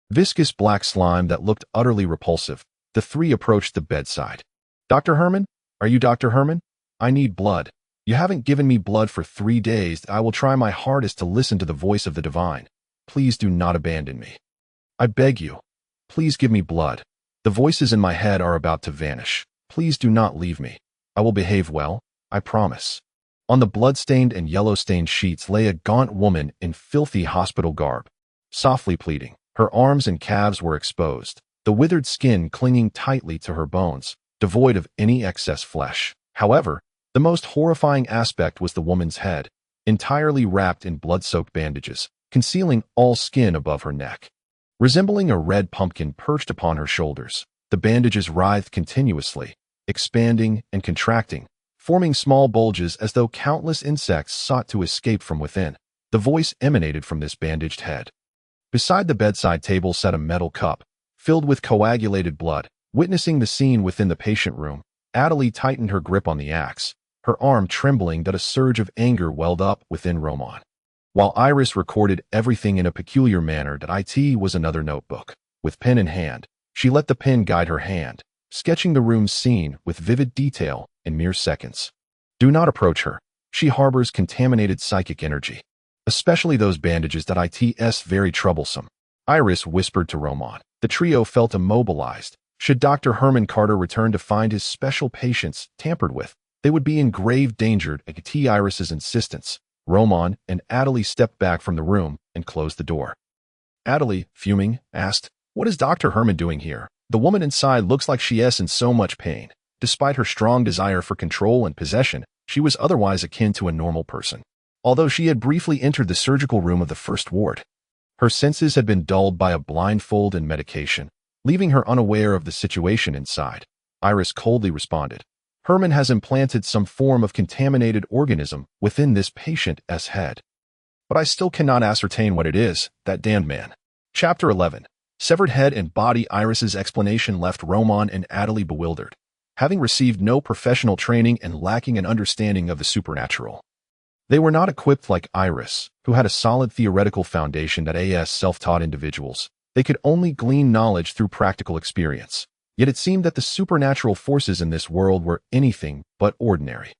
viscous black slime that looked utterly repulsive. The three approached the bedside. Dr. Herman? Are you Dr. Herman? I need blood. You haven't given me blood for 3 days. I will try my hardest to listen to the voice of the divine. Please do not abandon me. I beg you. Please give me blood. The voices in my head are about to vanish. Please do not leave me. I will behave well, I promise. On the blood-stained and yellow-stained sheets lay a gaunt woman in filthy hospital garb, softly pleading. Her arms and calves were exposed, the withered skin clinging tightly to her bones, devoid of any excess flesh. However, the most horrifying aspect was the woman's head, entirely wrapped in blood-soaked bandages, concealing all skin above her neck. Resembling a red pumpkin perched upon her shoulders, the bandages writhed continuously, expanding and contracting, forming small bulges as though countless insects sought to escape from within. The voice emanated from this bandaged head. Beside the bedside table sat a metal cup, filled with coagulated blood. Witnessing the scene within the patient room, Adelie tightened her grip on the axe, her arm trembling. A surge of anger welled up within Roman. While Iris recorded everything in a peculiar manner, it was another notebook. With pen in hand, she let the pen guide her hand, sketching the room's scene with vivid detail in mere seconds. Do not approach her. She harbors contaminated psychic energy, especially those bandages. It's very troublesome. Iris whispered to Roman. The trio felt immobilized. Should Dr. Herman Carter return to find his special patients tampered with, they would be in grave danger. At Iris's insistence, Roman and Adelie stepped back from the room and closed the door. Adelie, fuming, asked, "What is Dr. Herman doing here? The woman inside looks like she is in so much pain." Despite her strong desire for control and possession, she was otherwise akin to a normal person. Although she had briefly entered the surgical room of the first ward, her senses had been dulled by a blindfold and medication, leaving her unaware of the situation inside. Iris coldly responded, "Herman has implanted some form of contaminated organism within this patient's head. But I still cannot ascertain what it is, that damned man." Chapter 11. Severed head and body. Iris's explanation left Roman and Adelie bewildered, having received no professional training and lacking an understanding of the supernatural. They were not equipped like Iris, who had a solid theoretical foundation. As self-taught individuals, they could only glean knowledge through practical experience. Yet it seemed that the supernatural forces in this world were anything but ordinary.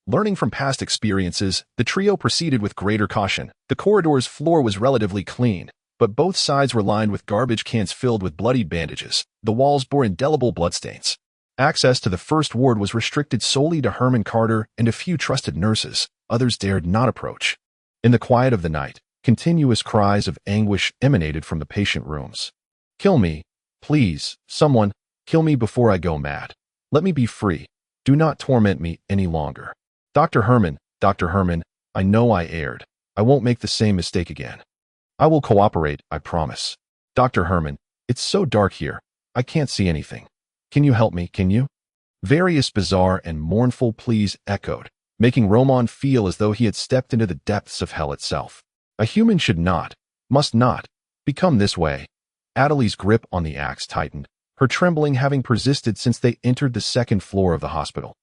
Learning from past experiences, the trio proceeded with greater caution. The corridor's floor was relatively clean, but both sides were lined with garbage cans filled with bloodied bandages. The walls bore indelible bloodstains. Access to the first ward was restricted solely to Herman Carter and a few trusted nurses. Others dared not approach. In the quiet of the night, continuous cries of anguish emanated from the patient rooms. "Kill me, please, someone, kill me before I go mad. Let me be free. Do not torment me any longer. Dr. Herman, I know I erred. I won't make the same mistake again. I will cooperate, I promise. Dr. Herman, it's so dark here. I can't see anything. Can you help me, can you?" Various bizarre and mournful pleas echoed, making Roman feel as though he had stepped into the depths of hell itself. A human should not, must not, become this way. Adelie's grip on the axe tightened, her trembling having persisted since they entered the second floor of the hospital.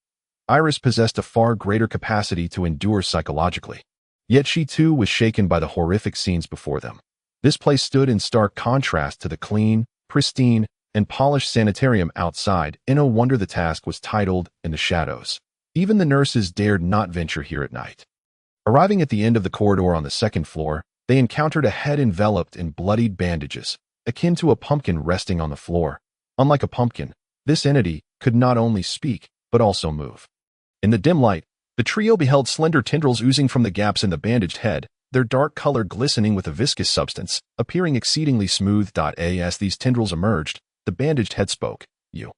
Iris possessed a far greater capacity to endure psychologically. Yet she too was shaken by the horrific scenes before them. This place stood in stark contrast to the clean, pristine, and polished sanitarium outside, and no wonder the task was titled In the Shadows. Even the nurses dared not venture here at night. Arriving at the end of the corridor on the second floor, they encountered a head enveloped in bloodied bandages, akin to a pumpkin resting on the floor. Unlike a pumpkin, this entity could not only speak, but also move. In the dim light, the trio beheld slender tendrils oozing from the gaps in the bandaged head, their dark color glistening with a viscous substance, appearing exceedingly smooth. As these tendrils emerged, the bandaged head spoke. You.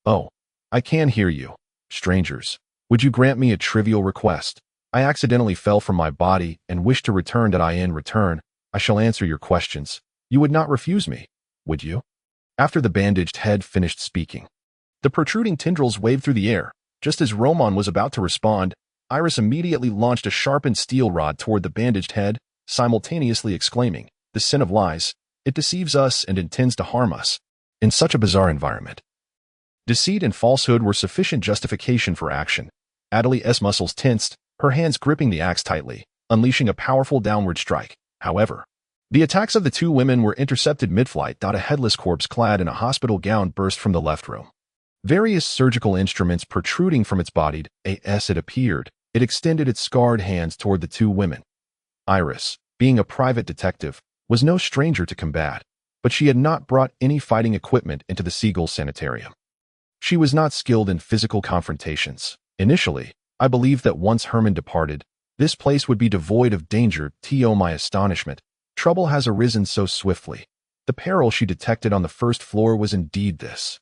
Oh, I can hear you. Strangers, would you grant me a trivial request? I accidentally fell from my body and wish to return. In return, I shall answer your questions. You would not refuse me, would you? After the bandaged head finished speaking, the protruding tendrils waved through the air. Just as Roman was about to respond, Iris immediately launched a sharpened steel rod toward the bandaged head, simultaneously exclaiming, "The sin of lies, it deceives us and intends to harm us." In such a bizarre environment, deceit and falsehood were sufficient justification for action. Adelie's muscles tensed, her hands gripping the axe tightly, unleashing a powerful downward strike. However, the attacks of the two women were intercepted mid-flight. A headless corpse clad in a hospital gown burst from the left room. Various surgical instruments protruding from its body. As it appeared, it extended its scarred hands toward the two women. Iris, being a private detective, was no stranger to combat, but she had not brought any fighting equipment into the Seagull Sanitarium. She was not skilled in physical confrontations. Initially, I believed that once Herman departed, this place would be devoid of danger. To my astonishment, trouble has arisen so swiftly. The peril she detected on the first floor was indeed this.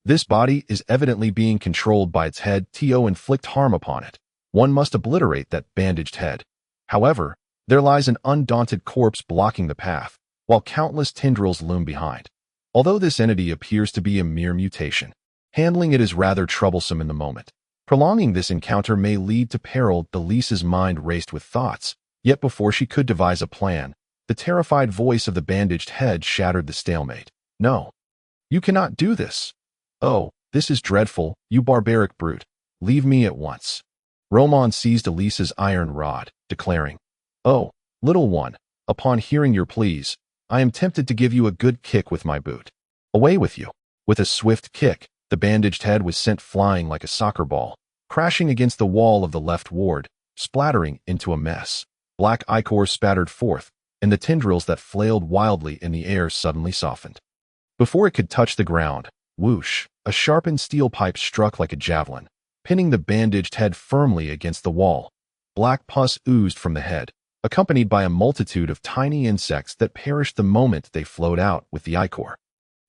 This body is evidently being controlled by its head. To inflict harm upon it, one must obliterate that bandaged head. However, there lies an undaunted corpse blocking the path, while countless tendrils loom behind. Although this entity appears to be a mere mutation, handling it is rather troublesome in the moment. Prolonging this encounter may lead to peril. Lisa's mind raced with thoughts, yet before she could devise a plan, the terrified voice of the bandaged head shattered the stalemate. "No, you cannot do this. Oh, this is dreadful, you barbaric brute. Leave me at once." Roman seized Elisa's iron rod, declaring, "Oh, little one, upon hearing your pleas, I am tempted to give you a good kick with my boot. Away with you." With a swift kick, the bandaged head was sent flying like a soccer ball, crashing against the wall of the left ward, splattering into a mess. Black ichor spattered forth, and the tendrils that flailed wildly in the air suddenly softened. Before it could touch the ground, whoosh, a sharpened steel pipe struck like a javelin, pinning the bandaged head firmly against the wall. Black pus oozed from the head, accompanied by a multitude of tiny insects that perished the moment they flowed out with the ichor.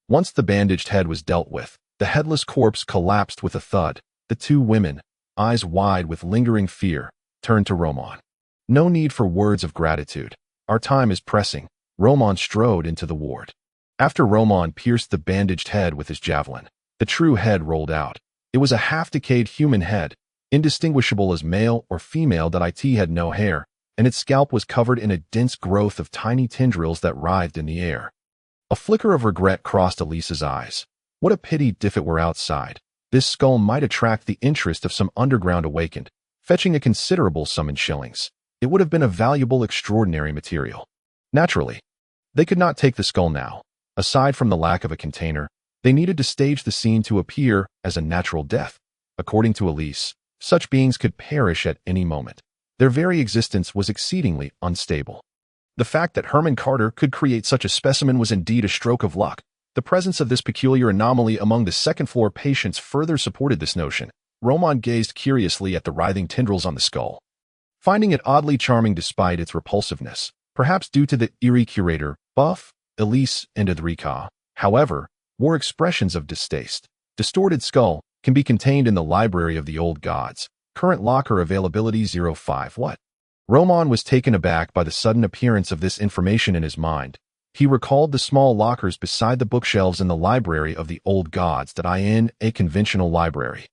Once the bandaged head was dealt with, the headless corpse collapsed with a thud. The two women, eyes wide with lingering fear, turned to Roman. "No need for words of gratitude. Our time is pressing." Roman strode into the ward. After Roman pierced the bandaged head with his javelin, the true head rolled out. It was a half-decayed human head, indistinguishable as male or female. It had no hair, and its scalp was covered in a dense growth of tiny tendrils that writhed in the air. A flicker of regret crossed Elisa's eyes. What a pity if it were outside. This skull might attract the interest of some underground awakened, fetching a considerable sum in shillings. It would have been a valuable, extraordinary material. Naturally, they could not take the skull now. Aside from the lack of a container, they needed to stage the scene to appear as a natural death. According to Elise, such beings could perish at any moment. Their very existence was exceedingly unstable. The fact that Herman Carter could create such a specimen was indeed a stroke of luck. The presence of this peculiar anomaly among the second-floor patients further supported this notion. Roman gazed curiously at the writhing tendrils on the skull, finding it oddly charming despite its repulsiveness, perhaps due to the eerie curator. Buff, Elise, and Edrica, however, wore expressions of distaste. Distorted skull can be contained in the library of the old gods. Current locker availability 05. What? Roman was taken aback by the sudden appearance of this information in his mind. He recalled the small lockers beside the bookshelves in the library of the old gods. In a conventional library,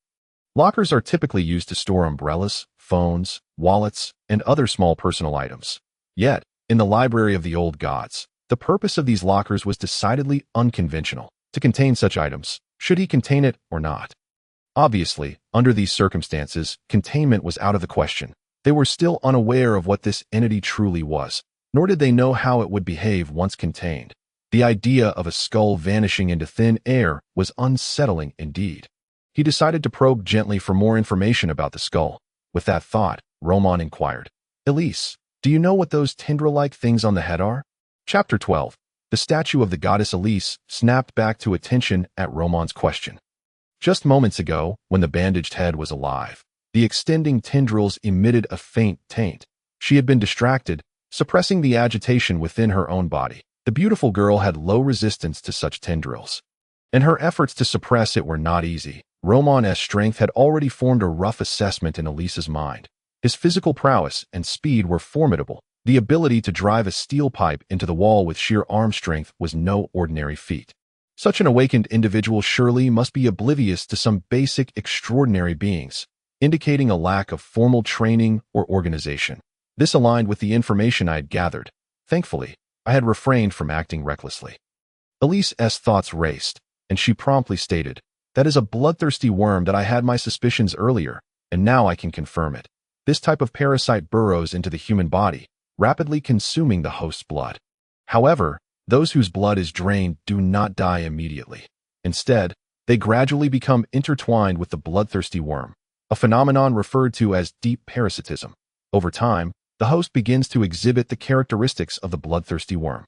lockers are typically used to store umbrellas, phones, wallets, and other small personal items. Yet, in the library of the old gods, the purpose of these lockers was decidedly unconventional. To contain such items, should he contain it or not? Obviously, under these circumstances, containment was out of the question. They were still unaware of what this entity truly was, nor did they know how it would behave once contained. The idea of a skull vanishing into thin air was unsettling indeed. He decided to probe gently for more information about the skull. With that thought, Roman inquired, "Elise, do you know what those tendril-like things on the head are?" Chapter 12. The statue of the goddess Elise snapped back to attention at Roman's question. Just moments ago, when the bandaged head was alive, the extending tendrils emitted a faint taint. She had been distracted, suppressing the agitation within her own body. The beautiful girl had low resistance to such tendrils, and her efforts to suppress it were not easy. Roman's strength had already formed a rough assessment in Elise's mind. His physical prowess and speed were formidable. The ability to drive a steel pipe into the wall with sheer arm strength was no ordinary feat. Such an awakened individual surely must be oblivious to some basic extraordinary beings, indicating a lack of formal training or organization. This aligned with the information I had gathered. Thankfully, I had refrained from acting recklessly. Elise's thoughts raced, and she promptly stated, "That is a bloodthirsty worm that I had my suspicions earlier, and now I can confirm it. This type of parasite burrows into the human body, rapidly consuming the host's blood. However, those whose blood is drained do not die immediately. Instead, they gradually become intertwined with the bloodthirsty worm, a phenomenon referred to as deep parasitism. Over time, the host begins to exhibit the characteristics of the bloodthirsty worm.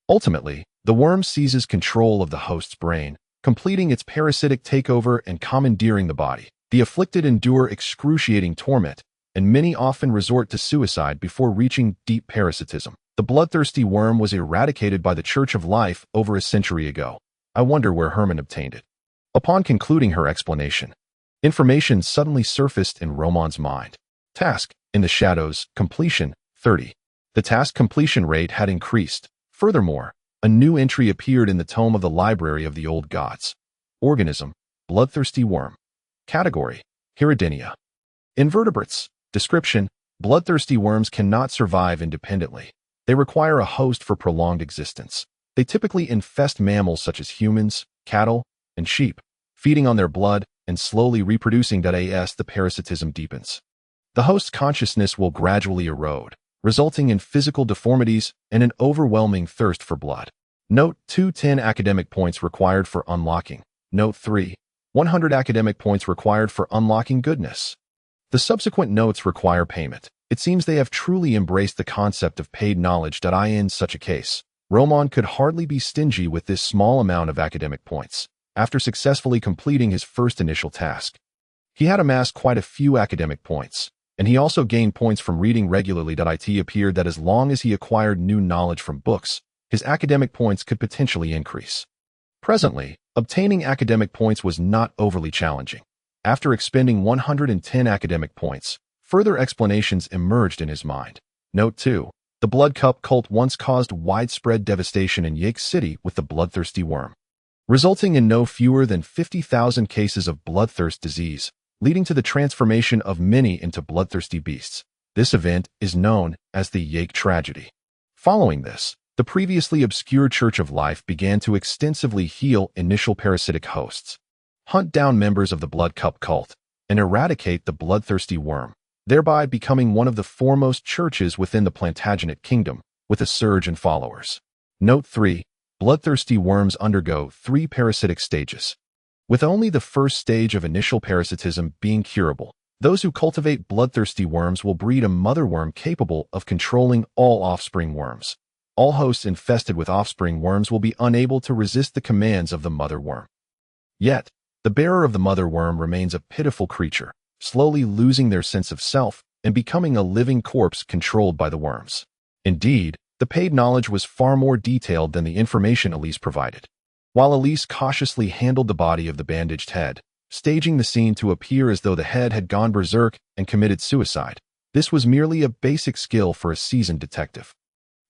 Ultimately, the worm seizes control of the host's brain, completing its parasitic takeover and commandeering the body. The afflicted endure excruciating torment, and many often resort to suicide before reaching deep parasitism. The bloodthirsty worm was eradicated by the Church of Life over a century ago. I wonder where Herman obtained it." Upon concluding her explanation, information suddenly surfaced in Roman's mind. Task, in the shadows, completion, 30. The task completion rate had increased. Furthermore, a new entry appeared in the tome of the library of the old gods. Organism, bloodthirsty worm. Category, Hiradinia. Invertebrates. Description, bloodthirsty worms cannot survive independently. They require a host for prolonged existence. They typically infest mammals such as humans, cattle, and sheep, feeding on their blood and slowly reproducing. As the parasitism deepens, the host's consciousness will gradually erode, resulting in physical deformities and an overwhelming thirst for blood. Note 210 academic points required for unlocking. Note 3, 100 academic points required for unlocking goodness. The subsequent notes require payment. It seems they have truly embraced the concept of paid knowledge. In such a case, Roman could hardly be stingy with this small amount of academic points. After successfully completing his first initial task, he had amassed quite a few academic points, and he also gained points from reading regularly. It appeared that as long as he acquired new knowledge from books, his academic points could potentially increase. Presently, obtaining academic points was not overly challenging. After expending 110 academic points, further explanations emerged in his mind. Note 2. The blood cup cult once caused widespread devastation in Yake City with the bloodthirsty worm, resulting in no fewer than 50,000 cases of bloodthirst disease, leading to the transformation of many into bloodthirsty beasts. This event is known as the Yake tragedy. Following this, the previously obscure Church of Life began to extensively heal initial parasitic hosts, hunt down members of the blood cup cult, and eradicate the bloodthirsty worm, thereby becoming one of the foremost churches within the Plantagenet kingdom, with a surge in followers. Note 3. Bloodthirsty worms undergo 3 parasitic stages, with only the first stage of initial parasitism being curable. Those who cultivate bloodthirsty worms will breed a mother worm capable of controlling all offspring worms. All hosts infested with offspring worms will be unable to resist the commands of the mother worm. Yet, the bearer of the mother worm remains a pitiful creature, slowly losing their sense of self and becoming a living corpse controlled by the worms. Indeed, the paid knowledge was far more detailed than the information Elise provided. While Elise cautiously handled the body of the bandaged head, staging the scene to appear as though the head had gone berserk and committed suicide, this was merely a basic skill for a seasoned detective.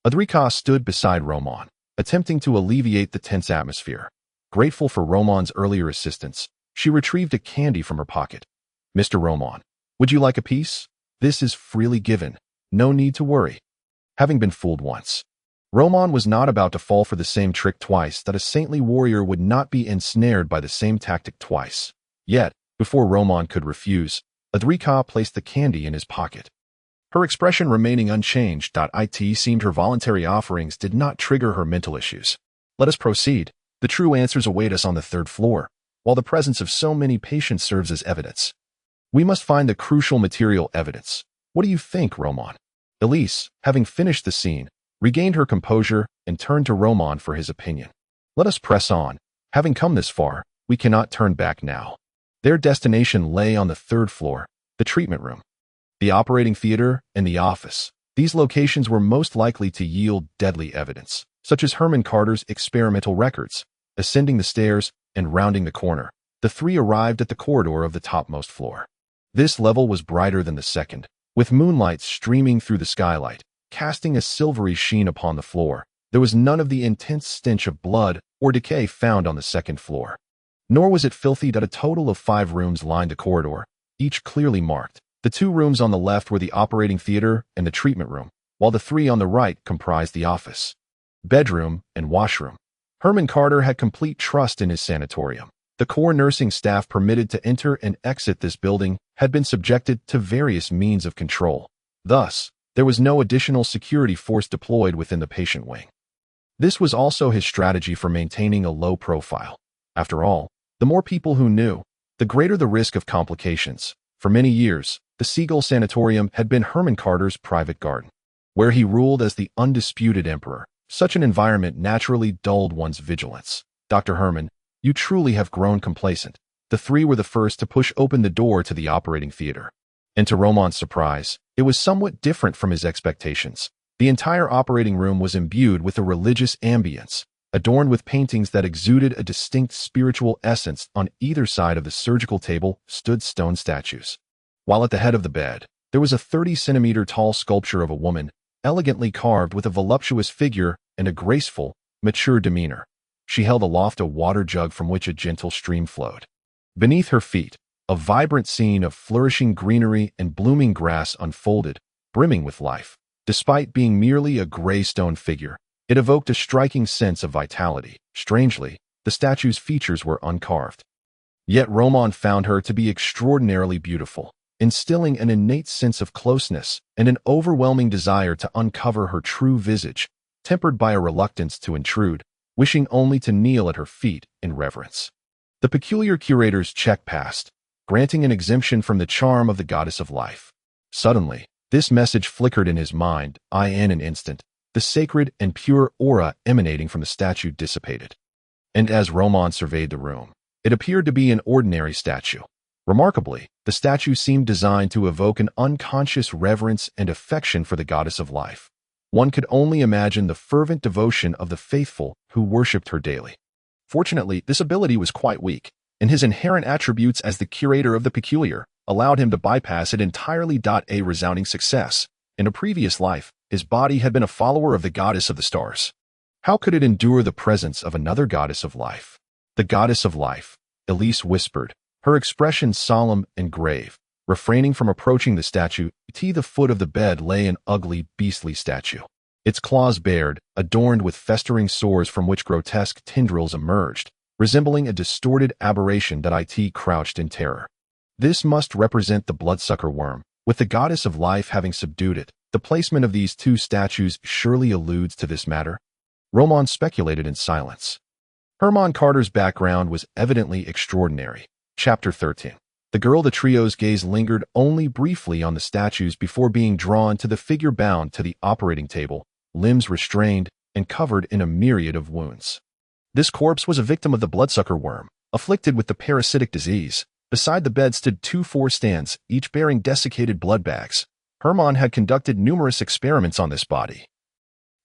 Adrika stood beside Roman, attempting to alleviate the tense atmosphere. Grateful for Roman's earlier assistance, she retrieved a candy from her pocket. "Mr. Roman, would you like a piece?" This is freely given. No need to worry. Having been fooled once, Roman was not about to fall for the same trick twice. That a saintly warrior would not be ensnared by the same tactic twice. Yet, before Roman could refuse, Adrika placed the candy in his pocket. Her expression remaining unchanged. It seemed her voluntary offerings did not trigger her mental issues. Let us proceed. The true answers await us on the third floor, while the presence of so many patients serves as evidence. We must find the crucial material evidence. What do you think, Roman? Elise, having finished the scene, regained her composure and turned to Roman for his opinion. Let us press on. Having come this far, we cannot turn back now. Their destination lay on the third floor, the treatment room, the operating theater, and the office. These locations were most likely to yield deadly evidence, such as Herman Carter's experimental records. Ascending the stairs and rounding the corner, the three arrived at the corridor of the topmost floor. This level was brighter than the second, with moonlight streaming through the skylight, casting a silvery sheen upon the floor. There was none of the intense stench of blood or decay found on the second floor. Nor was it filthy. A total of 5 rooms lined the corridor, each clearly marked. The 2 rooms on the left were the operating theater and the treatment room, while the 3 on the right comprised the office, bedroom, and washroom. Herman Carter had complete trust in his sanatorium. The core nursing staff permitted to enter and exit this building had been subjected to various means of control. Thus, there was no additional security force deployed within the patient wing. This was also his strategy for maintaining a low profile. After all, the more people who knew, the greater the risk of complications. For many years, the Seagull Sanatorium had been Herman Carter's private garden, where he ruled as the undisputed emperor. Such an environment naturally dulled one's vigilance. Dr. Herman, you truly have grown complacent. The 3 were the first to push open the door to the operating theater. And to Roman's surprise, it was somewhat different from his expectations. The entire operating room was imbued with a religious ambience, adorned with paintings that exuded a distinct spiritual essence. On either side of the surgical table stood stone statues, while at the head of the bed, there was a 30-centimeter tall sculpture of a woman, elegantly carved with a voluptuous figure and a graceful, mature demeanor. She held aloft a water jug from which a gentle stream flowed. Beneath her feet, a vibrant scene of flourishing greenery and blooming grass unfolded, brimming with life. Despite being merely a gray stone figure, it evoked a striking sense of vitality. Strangely, the statue's features were uncarved. Yet Roman found her to be extraordinarily beautiful, instilling an innate sense of closeness and an overwhelming desire to uncover her true visage, tempered by a reluctance to intrude, wishing only to kneel at her feet in reverence. The peculiar curator's check passed, granting an exemption from the charm of the goddess of life. Suddenly, this message flickered in his mind. In an instant, the sacred and pure aura emanating from the statue dissipated. And as Roman surveyed the room, it appeared to be an ordinary statue. Remarkably, the statue seemed designed to evoke an unconscious reverence and affection for the goddess of life. One could only imagine the fervent devotion of the faithful who worshipped her daily. Fortunately, this ability was quite weak, and his inherent attributes as the curator of the peculiar allowed him to bypass it entirely. A resounding success. In a previous life, his body had been a follower of the goddess of the stars. How could it endure the presence of another goddess of life? The goddess of life, Elise whispered, her expression solemn and grave. Refraining from approaching the statue, at the foot of the bed lay an ugly, beastly statue. Its claws bared, adorned with festering sores from which grotesque tendrils emerged, resembling a distorted aberration. It crouched in terror. This must represent the bloodsucker worm, with the goddess of life having subdued it. The placement of these 2 statues surely alludes to this matter. Roman speculated in silence. Herman Carter's background was evidently extraordinary. Chapter 13. The girl. The trio's gaze lingered only briefly on the statues before being drawn to the figure bound to the operating table, limbs restrained and covered in a myriad of wounds. This corpse was a victim of the bloodsucker worm, afflicted with the parasitic disease. Beside the bed stood 2 4-stands, each bearing desiccated blood bags. Herman had conducted numerous experiments on this body.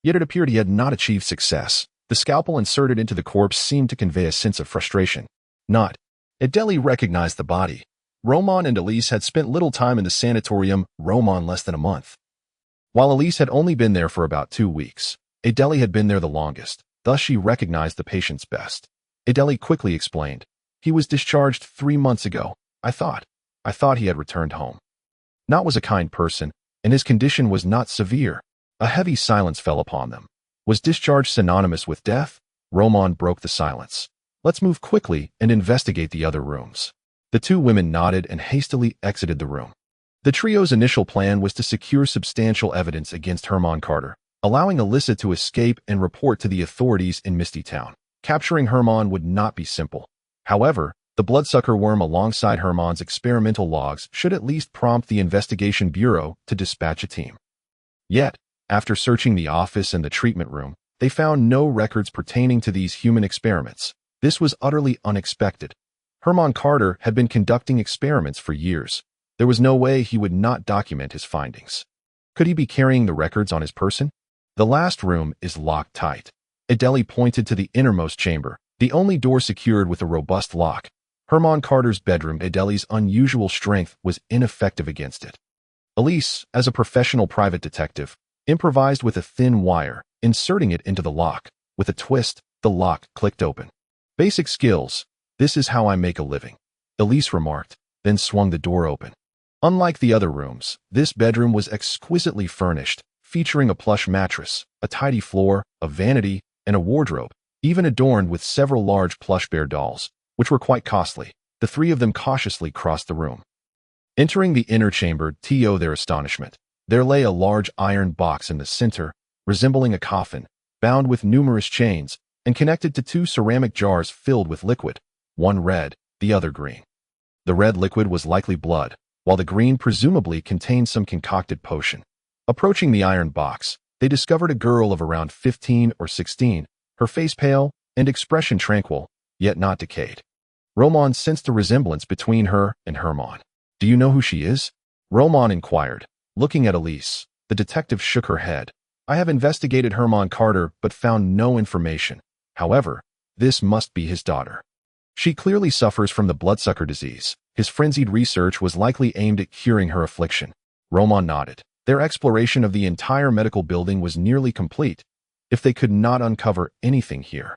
Yet it appeared he had not achieved success. The scalpel inserted into the corpse seemed to convey a sense of frustration. Not. Adele recognized the body. Roman and Elise had spent little time in the sanatorium, Roman less than a month, while Elise had only been there for about 2 weeks. Adele had been there the longest, thus she recognized the patients best. Adele quickly explained. He was discharged 3 months ago. I thought he had returned home. Not was a kind person, and his condition was not severe. A heavy silence fell upon them. Was discharge synonymous with death? Roman broke the silence. Let's move quickly and investigate the other rooms. The two women nodded and hastily exited the room. The trio's initial plan was to secure substantial evidence against Herman Carter, allowing Alyssa to escape and report to the authorities in Misty Town. Capturing Herman would not be simple. However, the bloodsucker worm alongside Herman's experimental logs should at least prompt the investigation bureau to dispatch a team. Yet, after searching the office and the treatment room, they found no records pertaining to these human experiments. This was utterly unexpected. Herman Carter had been conducting experiments for years. There was no way he would not document his findings. Could he be carrying the records on his person? The last room is locked tight. Adele pointed to the innermost chamber, the only door secured with a robust lock. Herman Carter's bedroom. Adele's unusual strength was ineffective against it. Elise, as a professional private detective, improvised with a thin wire, inserting it into the lock. With a twist, the lock clicked open. Basic skills. This is how I make a living, Elise remarked, then swung the door open. Unlike the other rooms, this bedroom was exquisitely furnished, featuring a plush mattress, a tidy floor, a vanity, and a wardrobe, even adorned with several large plush bear dolls, which were quite costly. The three of them cautiously crossed the room. Entering the inner chamber, to their astonishment, there lay a large iron box in the center, resembling a coffin, bound with numerous chains, and connected to two ceramic jars filled with liquid, one red, the other green. The red liquid was likely blood, while the green presumably contained some concocted potion. Approaching the iron box, they discovered a girl of around 15 or 16, her face pale and expression tranquil, yet not decayed. Roman sensed a resemblance between her and Herman. Do you know who she is? Roman inquired. Looking at Elise, the detective shook her head. I have investigated Herman Carter but found no information. However, this must be his daughter. She clearly suffers from the bloodsucker disease. His frenzied research was likely aimed at curing her affliction. Roman nodded. Their exploration of the entire medical building was nearly complete. If they could not uncover anything here,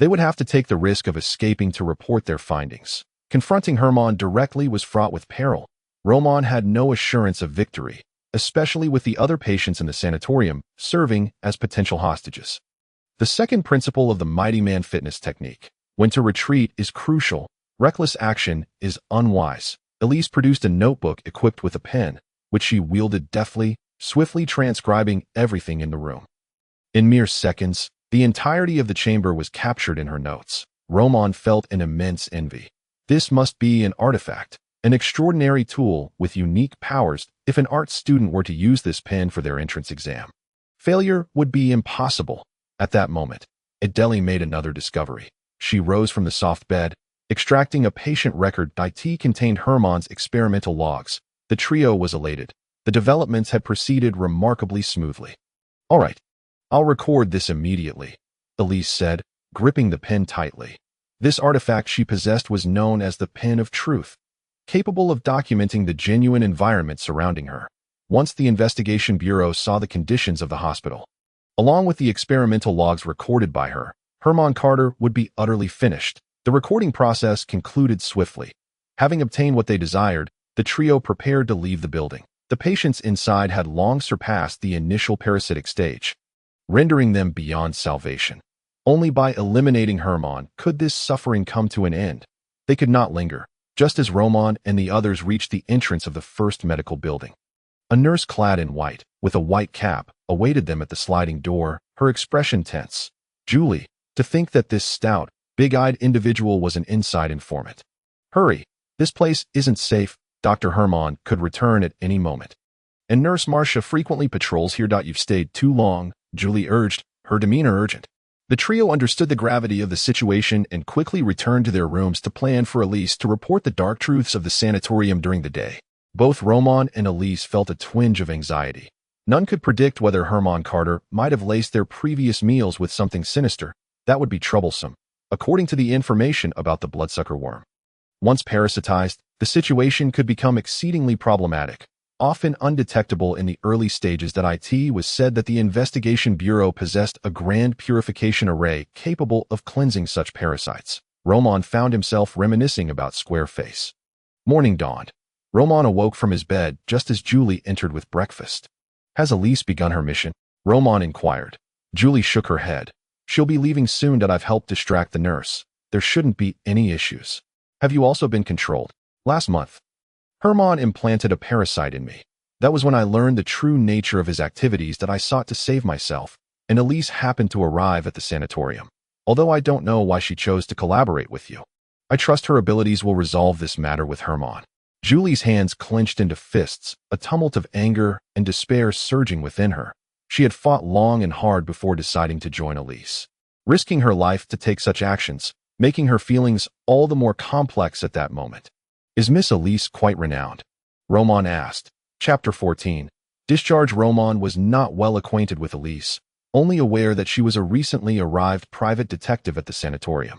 they would have to take the risk of escaping to report their findings. Confronting Herman directly was fraught with peril. Roman had no assurance of victory, especially with the other patients in the sanatorium serving as potential hostages. The second principle of the Mighty Man fitness technique, when to retreat is crucial, reckless action is unwise. Elise produced a notebook equipped with a pen, which she wielded deftly, swiftly transcribing everything in the room. In mere seconds, the entirety of the chamber was captured in her notes. Roman felt an immense envy. This must be an artifact, an extraordinary tool with unique powers if an art student were to use this pen for their entrance exam. Failure would be impossible. At that moment, Adele made another discovery. She rose from the soft bed, extracting a patient record. It contained Herman's experimental logs. The trio was elated. The developments had proceeded remarkably smoothly. All right, I'll record this immediately, Elise said, gripping the pen tightly. This artifact she possessed was known as the Pen of Truth, capable of documenting the genuine environment surrounding her. Once the investigation bureau saw the conditions of the hospital, along with the experimental logs recorded by her, Herman Carter would be utterly finished. The recording process concluded swiftly. Having obtained what they desired, the trio prepared to leave the building. The patients inside had long surpassed the initial parasitic stage, rendering them beyond salvation. Only by eliminating Herman could this suffering come to an end. They could not linger. Just as Roman and the others reached the entrance of the first medical building, a nurse clad in white, with a white cap, awaited them at the sliding door, her expression tense. Julie, to think that this stout, big-eyed individual was an inside informant. Hurry, this place isn't safe. Dr. Herman could return at any moment. And Nurse Marcia frequently patrols here. You've stayed too long, Julie urged, her demeanor urgent. The trio understood the gravity of the situation and quickly returned to their rooms to plan for Elise to report the dark truths of the sanatorium during the day. Both Roman and Elise felt a twinge of anxiety. None could predict whether Herman Carter might have laced their previous meals with something sinister. That would be troublesome, according to the information about the bloodsucker worm. Once parasitized, the situation could become exceedingly problematic, often undetectable in the early stages. It was said that the investigation bureau possessed a grand purification array capable of cleansing such parasites. Roman found himself reminiscing about Squareface. Morning dawned. Roman awoke from his bed just as Julie entered with breakfast. Has Elise begun her mission? Roman inquired. Julie shook her head. She'll be leaving soon that I've helped distract the nurse. There shouldn't be any issues. Have you also been controlled? Last month, Herman implanted a parasite in me. That was when I learned the true nature of his activities that I sought to save myself, and Elise happened to arrive at the sanatorium. Although I don't know why she chose to collaborate with you. I trust her abilities will resolve this matter with Herman. Julie's hands clenched into fists, a tumult of anger and despair surging within her. She had fought long and hard before deciding to join Elise, risking her life to take such actions, making her feelings all the more complex at that moment. Is Miss Elise quite renowned? Roman asked. Chapter 14. Discharge. Roman was not well acquainted with Elise, only aware that she was a recently arrived private detective at the sanatorium.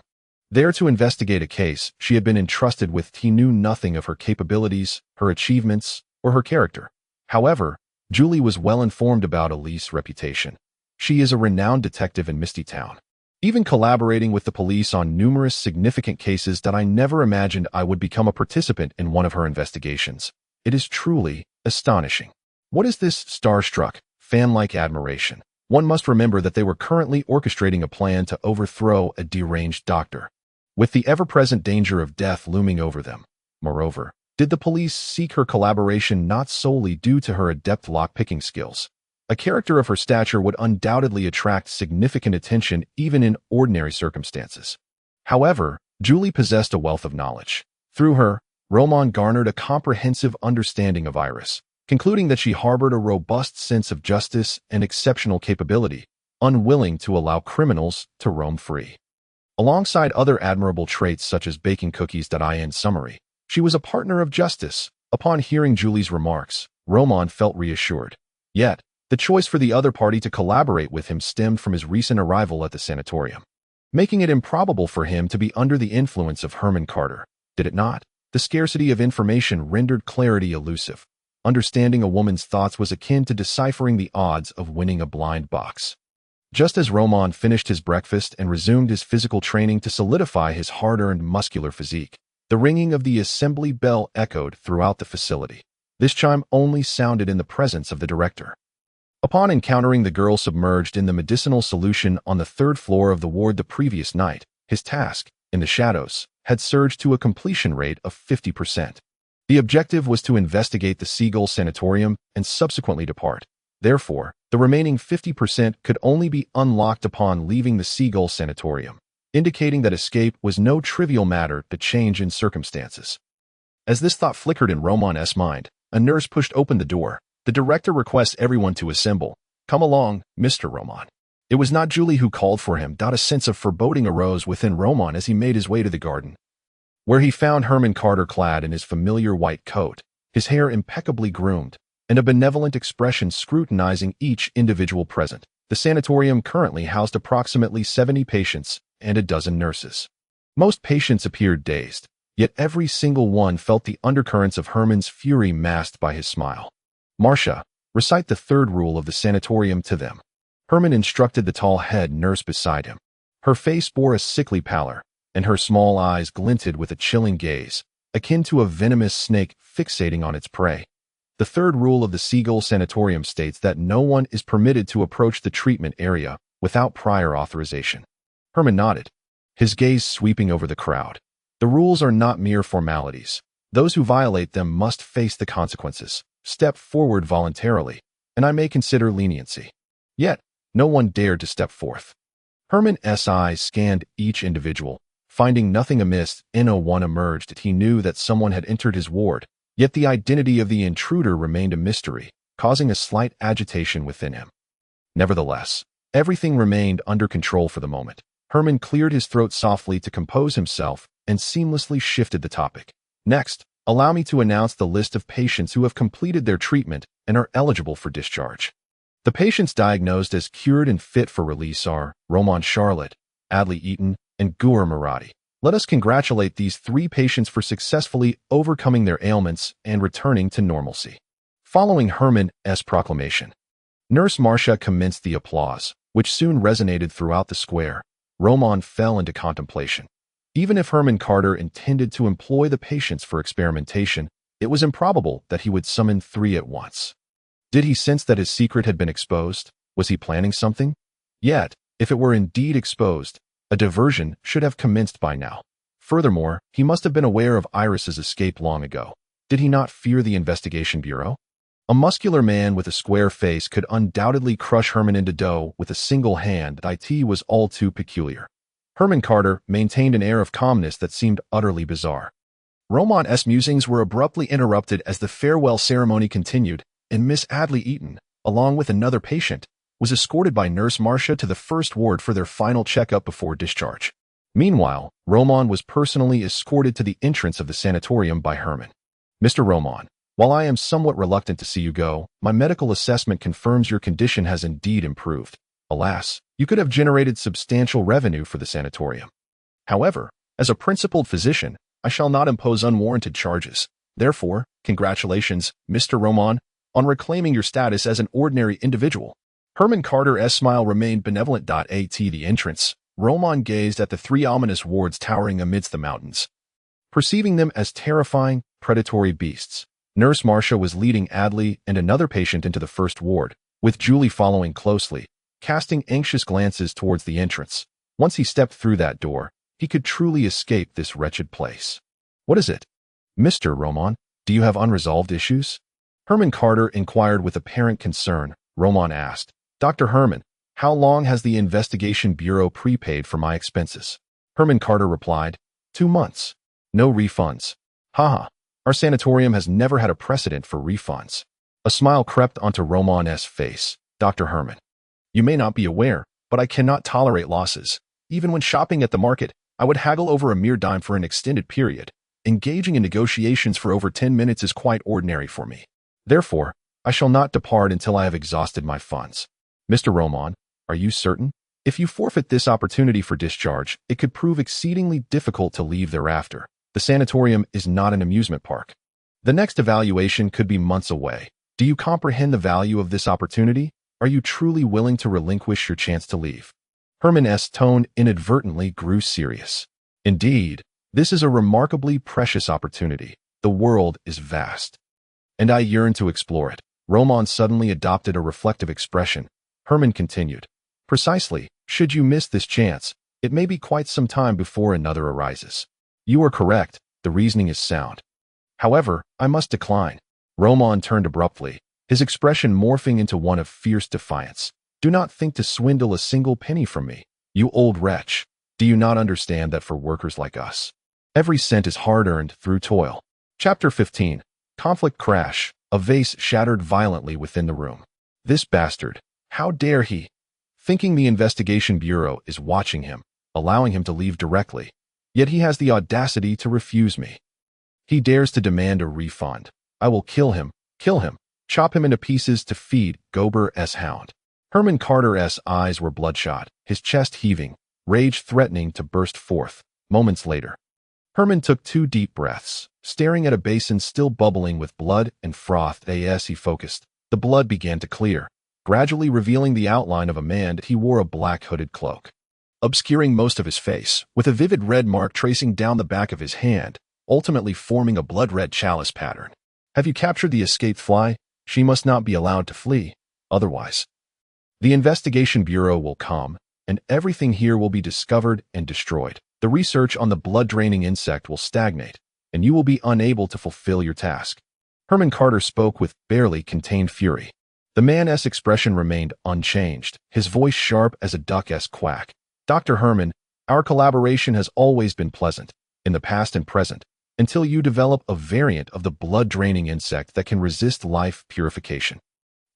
There to investigate a case she had been entrusted with, he knew nothing of her capabilities, her achievements, or her character. However, Julie was well informed about Elise's reputation. She is a renowned detective in Misty Town, even collaborating with the police on numerous significant cases that I never imagined I would become a participant in one of her investigations. It is truly astonishing. What is this starstruck, fan-like admiration? One must remember that they were currently orchestrating a plan to overthrow a deranged doctor, with the ever-present danger of death looming over them. Moreover, did the police seek her collaboration not solely due to her adept lock-picking skills? A character of her stature would undoubtedly attract significant attention even in ordinary circumstances. However, Julie possessed a wealth of knowledge. Through her, Roman garnered a comprehensive understanding of Iris, concluding that she harbored a robust sense of justice and exceptional capability, unwilling to allow criminals to roam free. Alongside other admirable traits such as baking cookies. In summary, she was a partner of justice. Upon hearing Julie's remarks, Roman felt reassured. Yet, the choice for the other party to collaborate with him stemmed from his recent arrival at the sanatorium, making it improbable for him to be under the influence of Herman Carter. Did it not? The scarcity of information rendered clarity elusive. Understanding a woman's thoughts was akin to deciphering the odds of winning a blind box. Just as Roman finished his breakfast and resumed his physical training to solidify his hard-earned muscular physique, the ringing of the assembly bell echoed throughout the facility. This chime only sounded in the presence of the director. Upon encountering the girl submerged in the medicinal solution on the third floor of the ward the previous night, his task, in the shadows, had surged to a completion rate of 50%. The objective was to investigate the Seagull Sanatorium and subsequently depart. Therefore, the remaining 50% could only be unlocked upon leaving the Seagull Sanatorium, indicating that escape was no trivial matter to change in circumstances. As this thought flickered in Roman's mind, a nurse pushed open the door. The director requests everyone to assemble. Come along, Mr. Roman. It was not Julie who called for him. A sense of foreboding arose within Roman as he made his way to the garden, where he found Herman Carter clad in his familiar white coat, his hair impeccably groomed, and a benevolent expression scrutinizing each individual present. The sanatorium currently housed approximately 70 patients and a dozen nurses. Most patients appeared dazed, yet every single one felt the undercurrents of Herman's fury masked by his smile. Marcia, recite the third rule of the sanatorium to them. Herman instructed the tall head nurse beside him. Her face bore a sickly pallor, and her small eyes glinted with a chilling gaze, akin to a venomous snake fixating on its prey. The third rule of the Seagull Sanatorium states that no one is permitted to approach the treatment area without prior authorization. Herman nodded, his gaze sweeping over the crowd. The rules are not mere formalities. Those who violate them must face the consequences. Step forward voluntarily, and I may consider leniency. Yet, no one dared to step forth. Herman's eyes scanned each individual. Finding nothing amiss, N01 emerged. He knew that someone had entered his ward, yet the identity of the intruder remained a mystery, causing a slight agitation within him. Nevertheless, everything remained under control for the moment. Herman cleared his throat softly to compose himself and seamlessly shifted the topic. Next, allow me to announce the list of patients who have completed their treatment and are eligible for discharge. The patients diagnosed as cured and fit for release are Roman Charlotte, Adley Eaton, and Gura Marathi. Let us congratulate these three patients for successfully overcoming their ailments and returning to normalcy. Following Herman's proclamation, Nurse Marcia commenced the applause, which soon resonated throughout the square. Roman fell into contemplation. Even if Herman Carter intended to employ the patients for experimentation, It was improbable that he would summon 3 at once. Did he sense that his secret had been exposed? Was he planning something? Yet, if it were indeed exposed, a diversion should have commenced by now. Furthermore, he must have been aware of Iris's escape long ago. Did he not fear the investigation bureau? A muscular man with a square face could undoubtedly crush Herman into dough with a single hand. It was all too peculiar. Herman Carter maintained an air of calmness that seemed utterly bizarre. Roman's musings were abruptly interrupted as the farewell ceremony continued, and Miss Adley Eaton, along with another patient, was escorted by Nurse Marcia to the first ward for their final checkup before discharge. Meanwhile, Roman was personally escorted to the entrance of the sanatorium by Herman. Mr. Roman, while I am somewhat reluctant to see you go, my medical assessment confirms your condition has indeed improved. Alas, you could have generated substantial revenue for the sanatorium. However, as a principled physician, I shall not impose unwarranted charges. Therefore, congratulations, Mr. Roman, on reclaiming your status as an ordinary individual. Herman Carter's smile remained benevolent. At the entrance, Roman gazed at the 3 ominous wards towering amidst the mountains. Perceiving them as terrifying, predatory beasts, Nurse Marcia was leading Adley and another patient into the first ward, with Julie following closely, casting anxious glances towards the entrance. Once he stepped through that door, he could truly escape this wretched place. What is it? Mr. Roman, do you have unresolved issues? Herman Carter inquired with apparent concern. Roman asked, Dr. Herman, how long has the investigation bureau prepaid for my expenses? Herman Carter replied, 2 months. No refunds. Haha. Our sanatorium has never had a precedent for refunds. A smile crept onto Roman's face. Dr. Herman, you may not be aware, but I cannot tolerate losses. Even when shopping at the market, I would haggle over a mere dime for an extended period. Engaging in negotiations for over 10 minutes is quite ordinary for me. Therefore, I shall not depart until I have exhausted my funds. Mr. Roman, are you certain? If you forfeit this opportunity for discharge, it could prove exceedingly difficult to leave thereafter. The sanatorium is not an amusement park. The next evaluation could be months away. Do you comprehend the value of this opportunity? Are you truly willing to relinquish your chance to leave? Herman's tone inadvertently grew serious. Indeed, this is a remarkably precious opportunity. The world is vast, and I yearn to explore it. Roman suddenly adopted a reflective expression. Herman continued, Precisely, should you miss this chance, it may be quite some time before another arises. You are correct, the reasoning is sound. However, I must decline. Roman turned abruptly, his expression morphing into one of fierce defiance. Do not think to swindle a single penny from me, you old wretch. Do you not understand that for workers like us, every cent is hard-earned through toil? Chapter 15. Conflict Crash. A vase shattered violently within the room. This bastard. How dare he? Thinking the investigation bureau is watching him, allowing him to leave directly. Yet he has the audacity to refuse me. He dares to demand a refund. I will kill him, chop him into pieces to feed Gober's hound. Herman Carter's eyes were bloodshot, his chest heaving, rage threatening to burst forth. Moments later, Herman took 2 deep breaths, staring at a basin still bubbling with blood and froth. As he focused, the blood began to clear, gradually revealing the outline of a man. He wore a black hooded cloak, obscuring most of his face, with a vivid red mark tracing down the back of his hand, ultimately forming a blood-red chalice pattern. Have you captured the escaped fly? She must not be allowed to flee. Otherwise, the investigation bureau will come, and everything here will be discovered and destroyed. The research on the blood-draining insect will stagnate, and you will be unable to fulfill your task. Herman Carter spoke with barely contained fury. The man's expression remained unchanged, his voice sharp as a duck's quack. Dr. Herman, our collaboration has always been pleasant, in the past and present, until you develop a variant of the blood-draining insect that can resist life purification.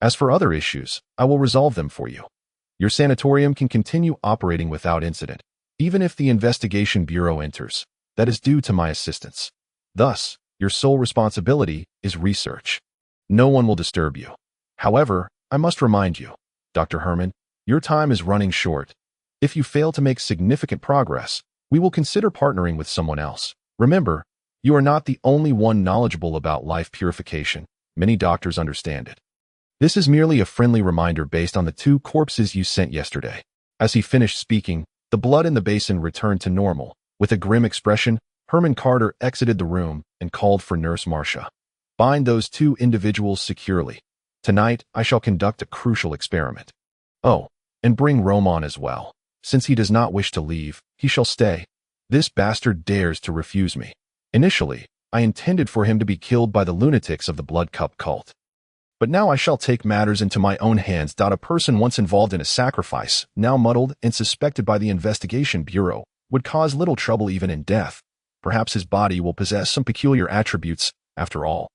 As for other issues, I will resolve them for you. Your sanatorium can continue operating without incident, even if the investigation bureau enters. That is due to my assistance. Thus, your sole responsibility is research. No one will disturb you. However, I must remind you, Dr. Herman, your time is running short. If you fail to make significant progress, we will consider partnering with someone else. Remember, you are not the only one knowledgeable about life purification. Many doctors understand it. This is merely a friendly reminder based on the 2 corpses you sent yesterday. As he finished speaking, the blood in the basin returned to normal. With a grim expression, Herman Carter exited the room and called for Nurse Marcia. Bind those two individuals securely. Tonight, I shall conduct a crucial experiment. Oh, and bring Roman as well. Since he does not wish to leave, he shall stay. This bastard dares to refuse me. Initially, I intended for him to be killed by the lunatics of the Blood Cup cult. But now I shall take matters into my own hands. A person once involved in a sacrifice, now muddled and suspected by the investigation bureau, would cause little trouble even in death. Perhaps his body will possess some peculiar attributes, after all.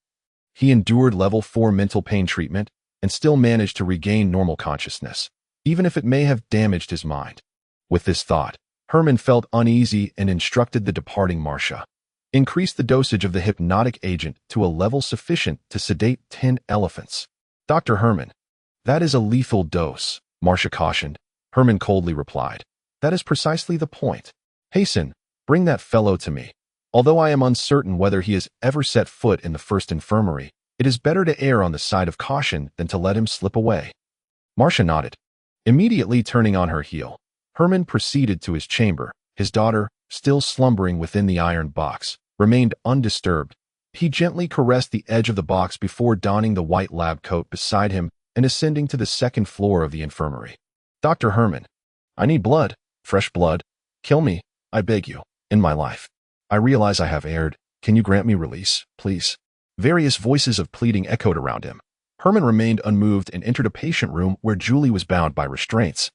He endured level 4 mental pain treatment and still managed to regain normal consciousness, even if it may have damaged his mind. With this thought, Herman felt uneasy and instructed the departing Marcia. Increase the dosage of the hypnotic agent to a level sufficient to sedate 10 elephants. Dr. Herman, that is a lethal dose, Marcia cautioned. Herman coldly replied, that is precisely the point. Hasten, bring that fellow to me. Although I am uncertain whether he has ever set foot in the first infirmary, it is better to err on the side of caution than to let him slip away. Marcia nodded. Immediately turning on her heel, Herman proceeded to his chamber. His daughter, still slumbering within the iron box, remained undisturbed. He gently caressed the edge of the box before donning the white lab coat beside him and ascending to the second floor of the infirmary. Dr. Herman, I need blood, fresh blood. Kill me, I beg you, in my life. I realize I have erred. Can you grant me release, please? Various voices of pleading echoed around him. Herman remained unmoved and entered a patient room where Julie was bound by restraints.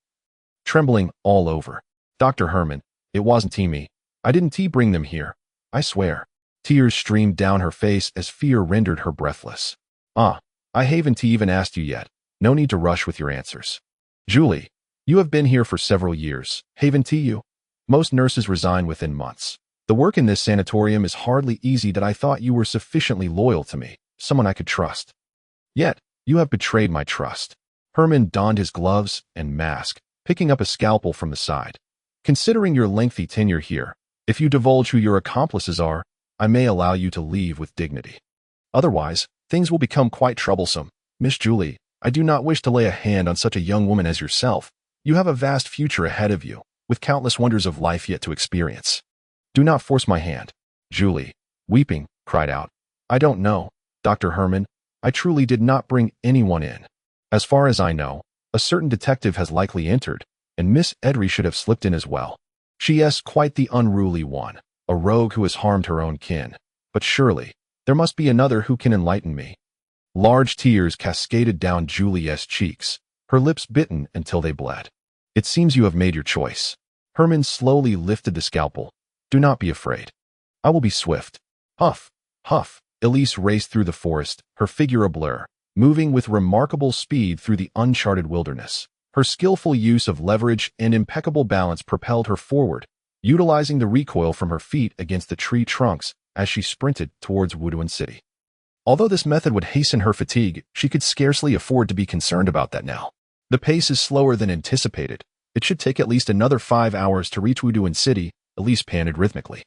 Trembling all over. Dr. Herman, it wasn't me. I didn't bring them here. I swear. Tears streamed down her face as fear rendered her breathless. I haven't even asked you yet. No need to rush with your answers. Julie, you have been here for several years, haven't you? Most nurses resign within months. The work in this sanatorium is hardly easy. That I thought you were sufficiently loyal to me, someone I could trust. Yet, you have betrayed my trust. Herman donned his gloves and mask, picking up a scalpel from the side. Considering your lengthy tenure here, if you divulge who your accomplices are, I may allow you to leave with dignity. Otherwise, things will become quite troublesome. Miss Julie, I do not wish to lay a hand on such a young woman as yourself. You have a vast future ahead of you, with countless wonders of life yet to experience. Do not force my hand. Julie, weeping, cried out. I don't know, Dr. Herman. I truly did not bring anyone in. As far as I know, a certain detective has likely entered, and Miss Edry should have slipped in as well. She is quite the unruly one, a rogue who has harmed her own kin. But surely, there must be another who can enlighten me. Large tears cascaded down Julie's cheeks, her lips bitten until they bled. It seems you have made your choice. Herman slowly lifted the scalpel. Do not be afraid. I will be swift. Huff, huff. Elise raced through the forest, her figure a blur, moving with remarkable speed through the uncharted wilderness. Her skillful use of leverage and impeccable balance propelled her forward, utilizing the recoil from her feet against the tree trunks as she sprinted towards Wuduan City. Although this method would hasten her fatigue, she could scarcely afford to be concerned about that now. The pace is slower than anticipated. It should take at least another 5 hours to reach Wuduan City, Elise panted rhythmically.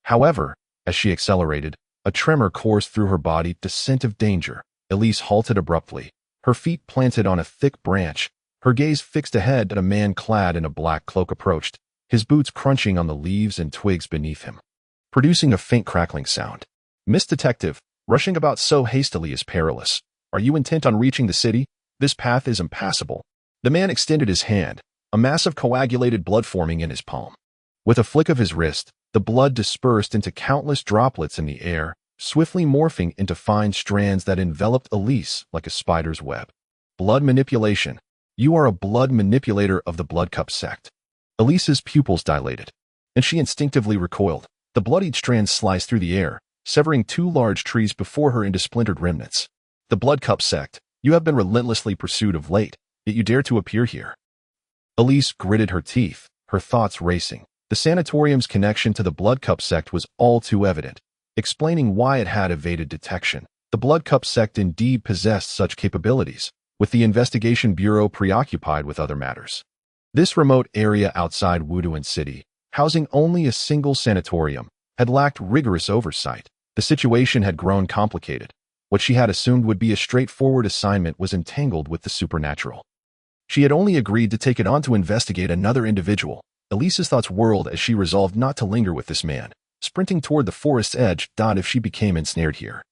However, as she accelerated, a tremor coursed through her body, the scent of danger. Elise halted abruptly, her feet planted on a thick branch, her gaze fixed ahead as a man clad in a black cloak approached, his boots crunching on the leaves and twigs beneath him, producing a faint crackling sound. Miss Detective, rushing about so hastily is perilous. Are you intent on reaching the city? This path is impassable. The man extended his hand, a mass of coagulated blood forming in his palm. With a flick of his wrist, the blood dispersed into countless droplets in the air, swiftly morphing into fine strands that enveloped Elise like a spider's web. Blood manipulation. You are a blood manipulator of the Blood Cup sect. Elise's pupils dilated, and she instinctively recoiled. The bloodied strands sliced through the air, severing 2 large trees before her into splintered remnants. The Blood Cup sect, you have been relentlessly pursued of late, yet you dare to appear here. Elise gritted her teeth, her thoughts racing. The sanatorium's connection to the Blood Cup sect was all too evident, explaining why it had evaded detection. The Blood Cup sect indeed possessed such capabilities, with the investigation bureau preoccupied with other matters. This remote area outside Wuduan City, housing only a single sanatorium, had lacked rigorous oversight. The situation had grown complicated. What she had assumed would be a straightforward assignment was entangled with the supernatural. She had only agreed to take it on to investigate another individual. Elise's thoughts whirled as she resolved not to linger with this man, sprinting toward the forest's edge. If she became ensnared here,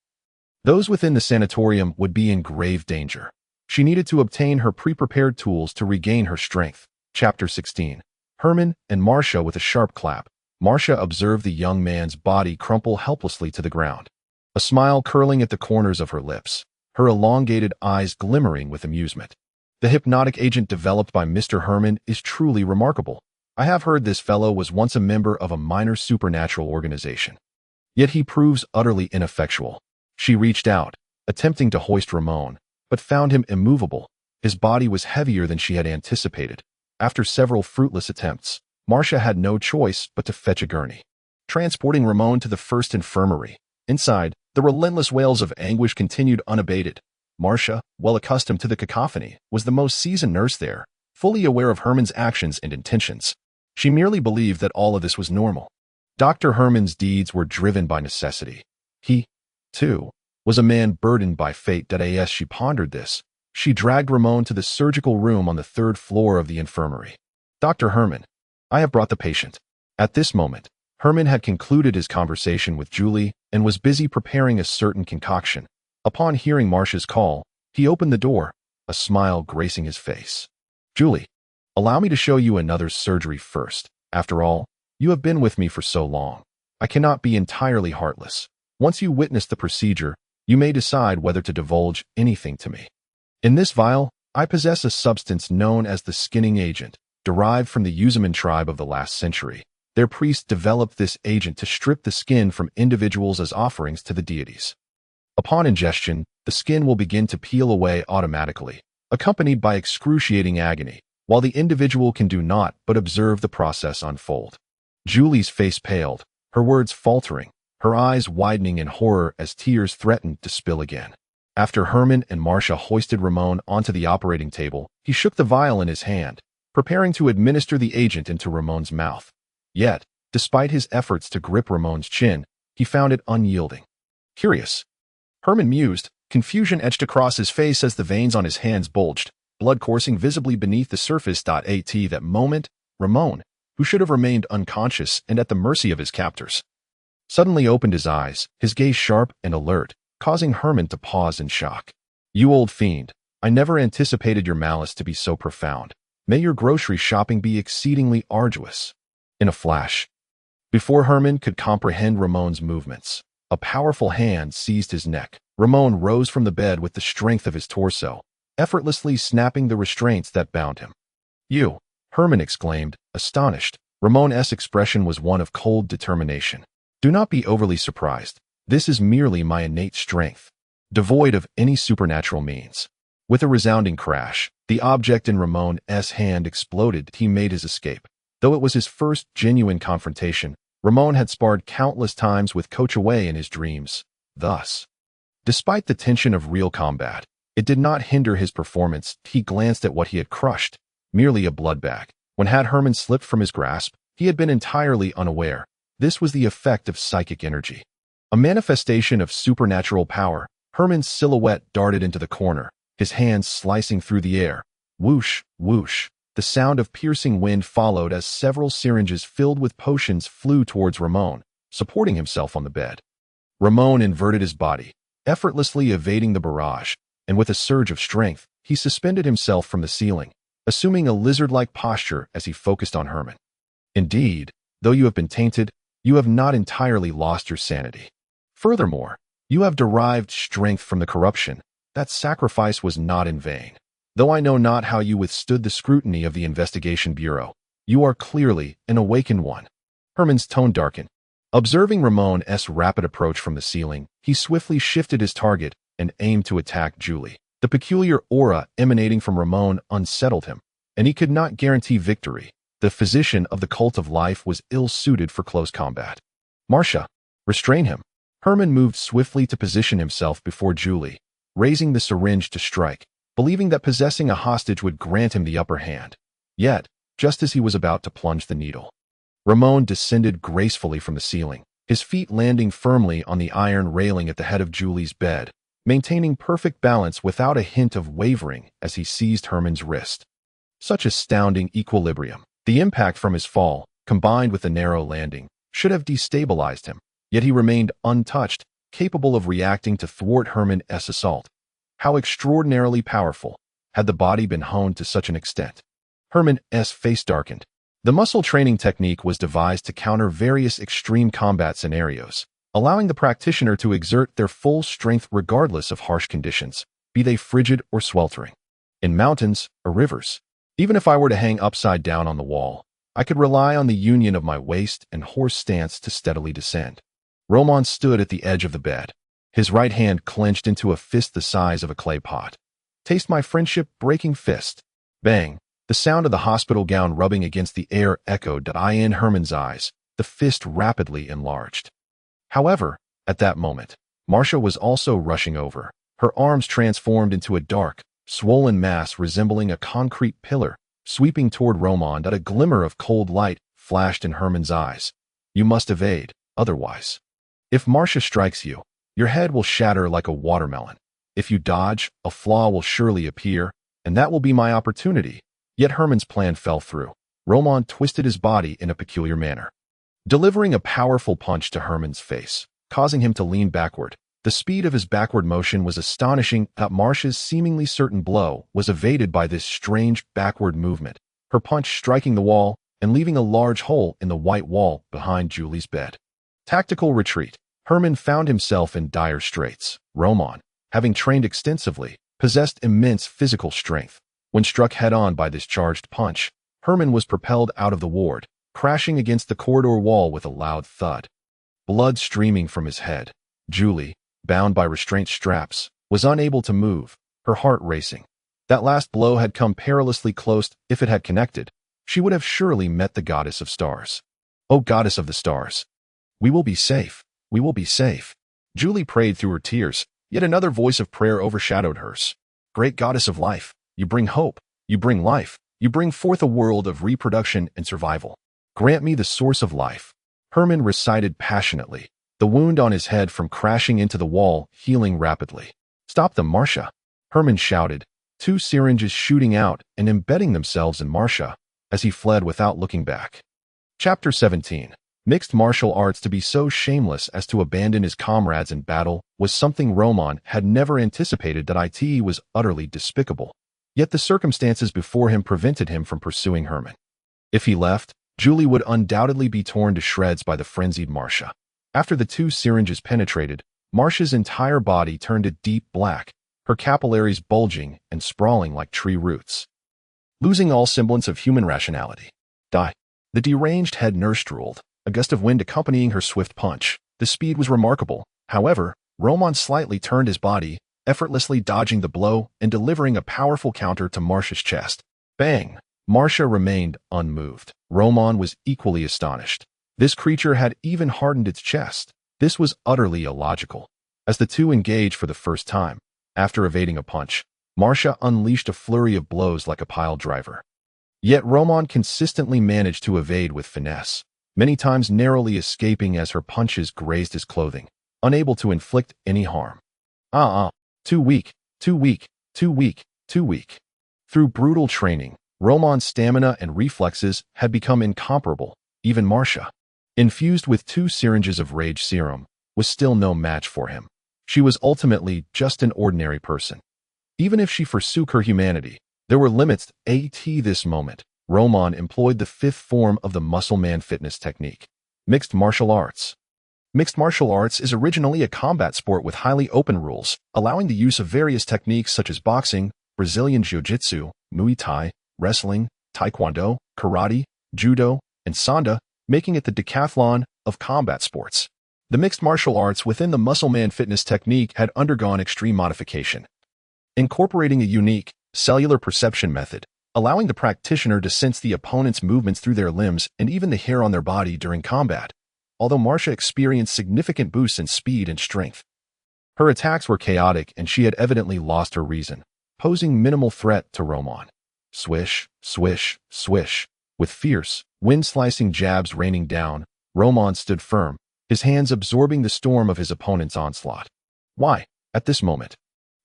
Those within the sanatorium would be in grave danger. She needed to obtain her pre-prepared tools to regain her strength. Chapter 16. Herman and Marcia with a sharp clap. Marcia observed the young man's body crumple helplessly to the ground, a smile curling at the corners of her lips, her elongated eyes glimmering with amusement. The hypnotic agent developed by Mr. Herman is truly remarkable. I have heard this fellow was once a member of a minor supernatural organization. Yet he proves utterly ineffectual. She reached out, attempting to hoist Ramon, but found him immovable. His body was heavier than she had anticipated. After several fruitless attempts, Marcia had no choice but to fetch a gurney, transporting Ramon to the first infirmary. Inside, the relentless wails of anguish continued unabated. Marcia, well accustomed to the cacophony, was the most seasoned nurse there, fully aware of Herman's actions and intentions. She merely believed that all of this was normal. Dr. Herman's deeds were driven by necessity. He, too, was a man burdened by fate. As she pondered this, she dragged Ramon to the surgical room on the third floor of the infirmary. Dr. Herman, I have brought the patient. At this moment, Herman had concluded his conversation with Julie and was busy preparing a certain concoction. Upon hearing Marcia's call, he opened the door, a smile gracing his face. Julie, allow me to show you another surgery first. After all, you have been with me for so long. I cannot be entirely heartless. Once you witness the procedure, you may decide whether to divulge anything to me. In this vial, I possess a substance known as the skinning agent, derived from the Yuzaman tribe of the last century. Their priests developed this agent to strip the skin from individuals as offerings to the deities. Upon ingestion, the skin will begin to peel away automatically, accompanied by excruciating agony, while the individual can do naught but observe the process unfold. Julie's face paled, her words faltering, her eyes widening in horror as tears threatened to spill again. After Herman and Marcia hoisted Ramon onto the operating table, he shook the vial in his hand, preparing to administer the agent into Ramon's mouth. Yet, despite his efforts to grip Ramon's chin, he found it unyielding. Curious. Herman mused, confusion etched across his face as the veins on his hands bulged, blood coursing visibly beneath the surface. At that moment, Ramon, who should have remained unconscious and at the mercy of his captors, suddenly opened his eyes, his gaze sharp and alert, causing Herman to pause in shock. You old fiend, I never anticipated your malice to be so profound. May your grocery shopping be exceedingly arduous. In a flash, before Herman could comprehend Ramon's movements, a powerful hand seized his neck. Ramon rose from the bed with the strength of his torso, effortlessly snapping the restraints that bound him. You, Herman exclaimed, astonished. Ramon's expression was one of cold determination. Do not be overly surprised. This is merely my innate strength, devoid of any supernatural means. With a resounding crash, the object in Ramon's hand exploded. He made his escape. Though it was his first genuine confrontation, Ramon had sparred countless times with Coach Away in his dreams. Thus, despite the tension of real combat, it did not hinder his performance. He glanced at what he had crushed, merely a blood bag. When had Herman slipped from his grasp, he had been entirely unaware. This was the effect of psychic energy. A manifestation of supernatural power. Herman's silhouette darted into the corner, his hands slicing through the air. Whoosh, whoosh. The sound of piercing wind followed as several syringes filled with potions flew towards Ramon, supporting himself on the bed. Ramon inverted his body, effortlessly evading the barrage, and with a surge of strength, he suspended himself from the ceiling, assuming a lizard-like posture as he focused on Herman. Indeed, though you have been tainted, you have not entirely lost your sanity. Furthermore, you have derived strength from the corruption. That sacrifice was not in vain. Though I know not how you withstood the scrutiny of the investigation bureau, you are clearly an awakened one. Herman's tone darkened. Observing Ramon's rapid approach from the ceiling, he swiftly shifted his target and aimed to attack Julie. The peculiar aura emanating from Ramon unsettled him, and he could not guarantee victory. The physician of the cult of life was ill-suited for close combat. Marcia, restrain him. Herman moved swiftly to position himself before Julie, raising the syringe to strike, believing that possessing a hostage would grant him the upper hand. Yet, just as he was about to plunge the needle, Ramon descended gracefully from the ceiling, his feet landing firmly on the iron railing at the head of Julie's bed, maintaining perfect balance without a hint of wavering as he seized Herman's wrist. Such astounding equilibrium. The impact from his fall, combined with the narrow landing, should have destabilized him, yet he remained untouched, capable of reacting to thwart Herman's assault. How extraordinarily powerful had the body been honed to such an extent. Herman's face darkened. The muscle training technique was devised to counter various extreme combat scenarios, allowing the practitioner to exert their full strength regardless of harsh conditions, be they frigid or sweltering. In mountains or rivers, even if I were to hang upside down on the wall, I could rely on the union of my waist and horse stance to steadily descend. Roman stood at the edge of the bed, his right hand clenched into a fist the size of a clay pot. Taste my friendship, breaking fist. Bang! The sound of the hospital gown rubbing against the air echoed in Herman's eyes, the fist rapidly enlarged. However, at that moment, Marcia was also rushing over, her arms transformed into a dark, swollen mass resembling a concrete pillar, sweeping toward Roman. A glimmer of cold light flashed in Herman's eyes. You must evade, otherwise. If Marcia strikes you, your head will shatter like a watermelon. If you dodge, a flaw will surely appear, and that will be my opportunity. Yet Herman's plan fell through. Roman twisted his body in a peculiar manner, delivering a powerful punch to Herman's face, causing him to lean backward. The speed of his backward motion was astonishing. Marcia's seemingly certain blow was evaded by this strange backward movement, her punch striking the wall and leaving a large hole in the white wall behind Julie's bed. Tactical retreat. Herman found himself in dire straits. Roman, having trained extensively, possessed immense physical strength. When struck head-on by this charged punch, Herman was propelled out of the ward, crashing against the corridor wall with a loud thud. Blood streaming from his head. Julie, bound by restraint straps, was unable to move, her heart racing. That last blow had come perilously close. If it had connected, she would have surely met the goddess of stars. O goddess of the stars! We will be safe. We will be safe. Julie prayed through her tears, yet another voice of prayer overshadowed hers. Great goddess of life, you bring hope, you bring life, you bring forth a world of reproduction and survival. Grant me the source of life. Herman recited passionately, the wound on his head from crashing into the wall healing rapidly. Stop them, Marcia! Herman shouted, two syringes shooting out and embedding themselves in Marcia as he fled without looking back. Chapter 17. Mixed martial arts. To be so shameless as to abandon his comrades in battle was something Roman had never anticipated. It was utterly despicable. Yet the circumstances before him prevented him from pursuing Herman. If he left, Julie would undoubtedly be torn to shreds by the frenzied Marcia. After the two syringes penetrated, Marcia's entire body turned a deep black, her capillaries bulging and sprawling like tree roots. Losing all semblance of human rationality. Die. The deranged head nurse-drooled, a gust of wind accompanying her swift punch. The speed was remarkable. However, Roman slightly turned his body, effortlessly dodging the blow and delivering a powerful counter to Marcia's chest. Bang! Marcia remained unmoved. Roman was equally astonished. This creature had even hardened its chest. This was utterly illogical. As the two engaged for the first time, after evading a punch, Marcia unleashed a flurry of blows like a pile driver. Yet Roman consistently managed to evade with finesse, many times narrowly escaping as her punches grazed his clothing, unable to inflict any harm. Too weak, too weak, too weak, too weak. Through brutal training, Roman's stamina and reflexes had become incomparable. Even Marcia, infused with 2 syringes of rage serum, was still no match for him. She was ultimately just an ordinary person. Even if she forsook her humanity, there were limits. At this moment, Roman employed the 5th form of the muscle man fitness technique, mixed martial arts. Mixed martial arts is originally a combat sport with highly open rules, allowing the use of various techniques such as boxing, Brazilian jiu-jitsu, Muay Thai, wrestling, taekwondo, karate, judo, and sanda, making it the decathlon of combat sports. The mixed martial arts within the muscle man fitness technique had undergone extreme modification, incorporating a unique, cellular perception method, allowing the practitioner to sense the opponent's movements through their limbs and even the hair on their body during combat. Although Marcia experienced significant boosts in speed and strength, her attacks were chaotic and she had evidently lost her reason, posing minimal threat to Roman. Swish, swish, swish. With fierce, wind-slicing jabs raining down, Roman stood firm, his hands absorbing the storm of his opponent's onslaught. Why, at this moment,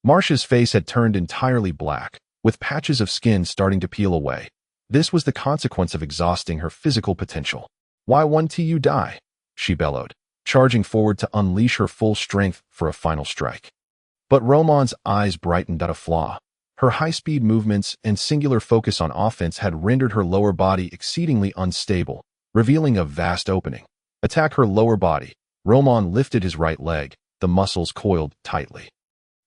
Marcia's face had turned entirely black, with patches of skin starting to peel away. This was the consequence of exhausting her physical potential. Why won't you die? She bellowed. charging forward to unleash her full strength for a final strike. But Roman's eyes brightened at a flaw. Her high-speed movements and singular focus on offense had rendered her lower body exceedingly unstable, revealing a vast opening. Attack her lower body. Roman lifted his right leg, the muscles coiled tightly.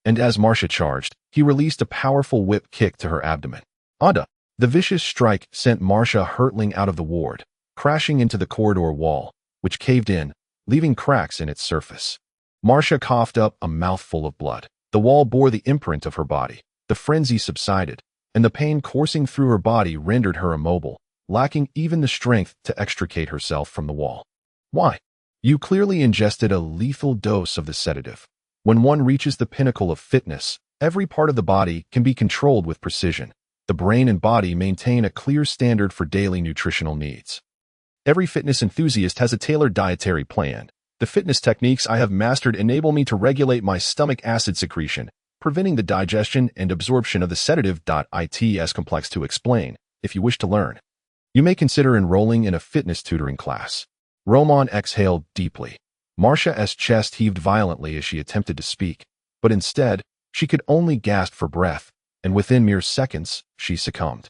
And as Marcia charged, he released a powerful whip kick to her abdomen. Ada! The vicious strike sent Marcia hurtling out of the ward, crashing into the corridor wall, which caved in, leaving cracks in its surface. Marcia coughed up a mouthful of blood. The wall bore the imprint of her body. The frenzy subsided, and the pain coursing through her body rendered her immobile, lacking even the strength to extricate herself from the wall. Why? You clearly ingested a lethal dose of the sedative. When one reaches the pinnacle of fitness, every part of the body can be controlled with precision. The brain and body maintain a clear standard for daily nutritional needs. Every fitness enthusiast has a tailored dietary plan. The fitness techniques I have mastered enable me to regulate my stomach acid secretion, preventing the digestion and absorption of the sedative. It's complex to explain. If you wish to learn, you may consider enrolling in a fitness tutoring class. Roman exhaled deeply. Marcia's chest heaved violently as she attempted to speak, but instead, she could only gasp for breath, and within mere seconds, she succumbed.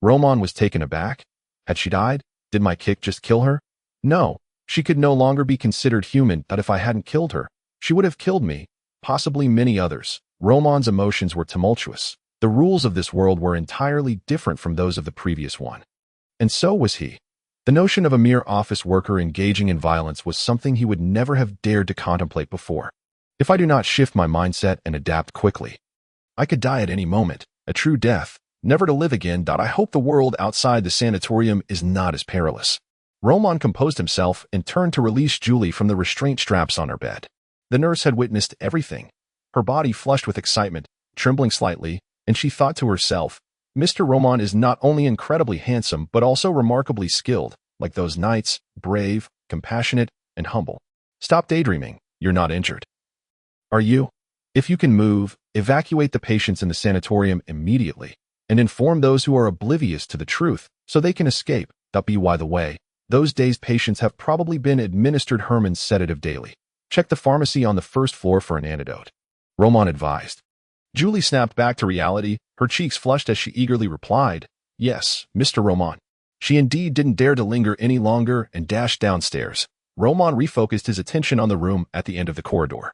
Roman was taken aback. Had she died? Did my kick just kill her? No, she could no longer be considered human. That if I hadn't killed her, she would have killed me, possibly many others. Roman's emotions were tumultuous. The rules of this world were entirely different from those of the previous one. And so was he. The notion of a mere office worker engaging in violence was something he would never have dared to contemplate before. If I do not shift my mindset and adapt quickly, I could die at any moment, a true death, never to live again. I hope the world outside the sanatorium is not as perilous. Roman composed himself and turned to release Julie from the restraint straps on her bed. The nurse had witnessed everything. Her body flushed with excitement, trembling slightly, and she thought to herself, Mr. Roman is not only incredibly handsome but also remarkably skilled, like those knights, brave, compassionate, and humble. Stop daydreaming, you're not injured. Are you? If you can move, evacuate the patients in the sanatorium immediately, and inform those who are oblivious to the truth so they can escape. By the way, those dazed patients have probably been administered Herman's sedative daily. Check the pharmacy on the first floor for an antidote. Roman advised. Julie snapped back to reality, her cheeks flushed as she eagerly replied, Yes, Mr. Roman. She indeed didn't dare to linger any longer and dashed downstairs. Roman refocused his attention on the room at the end of the corridor.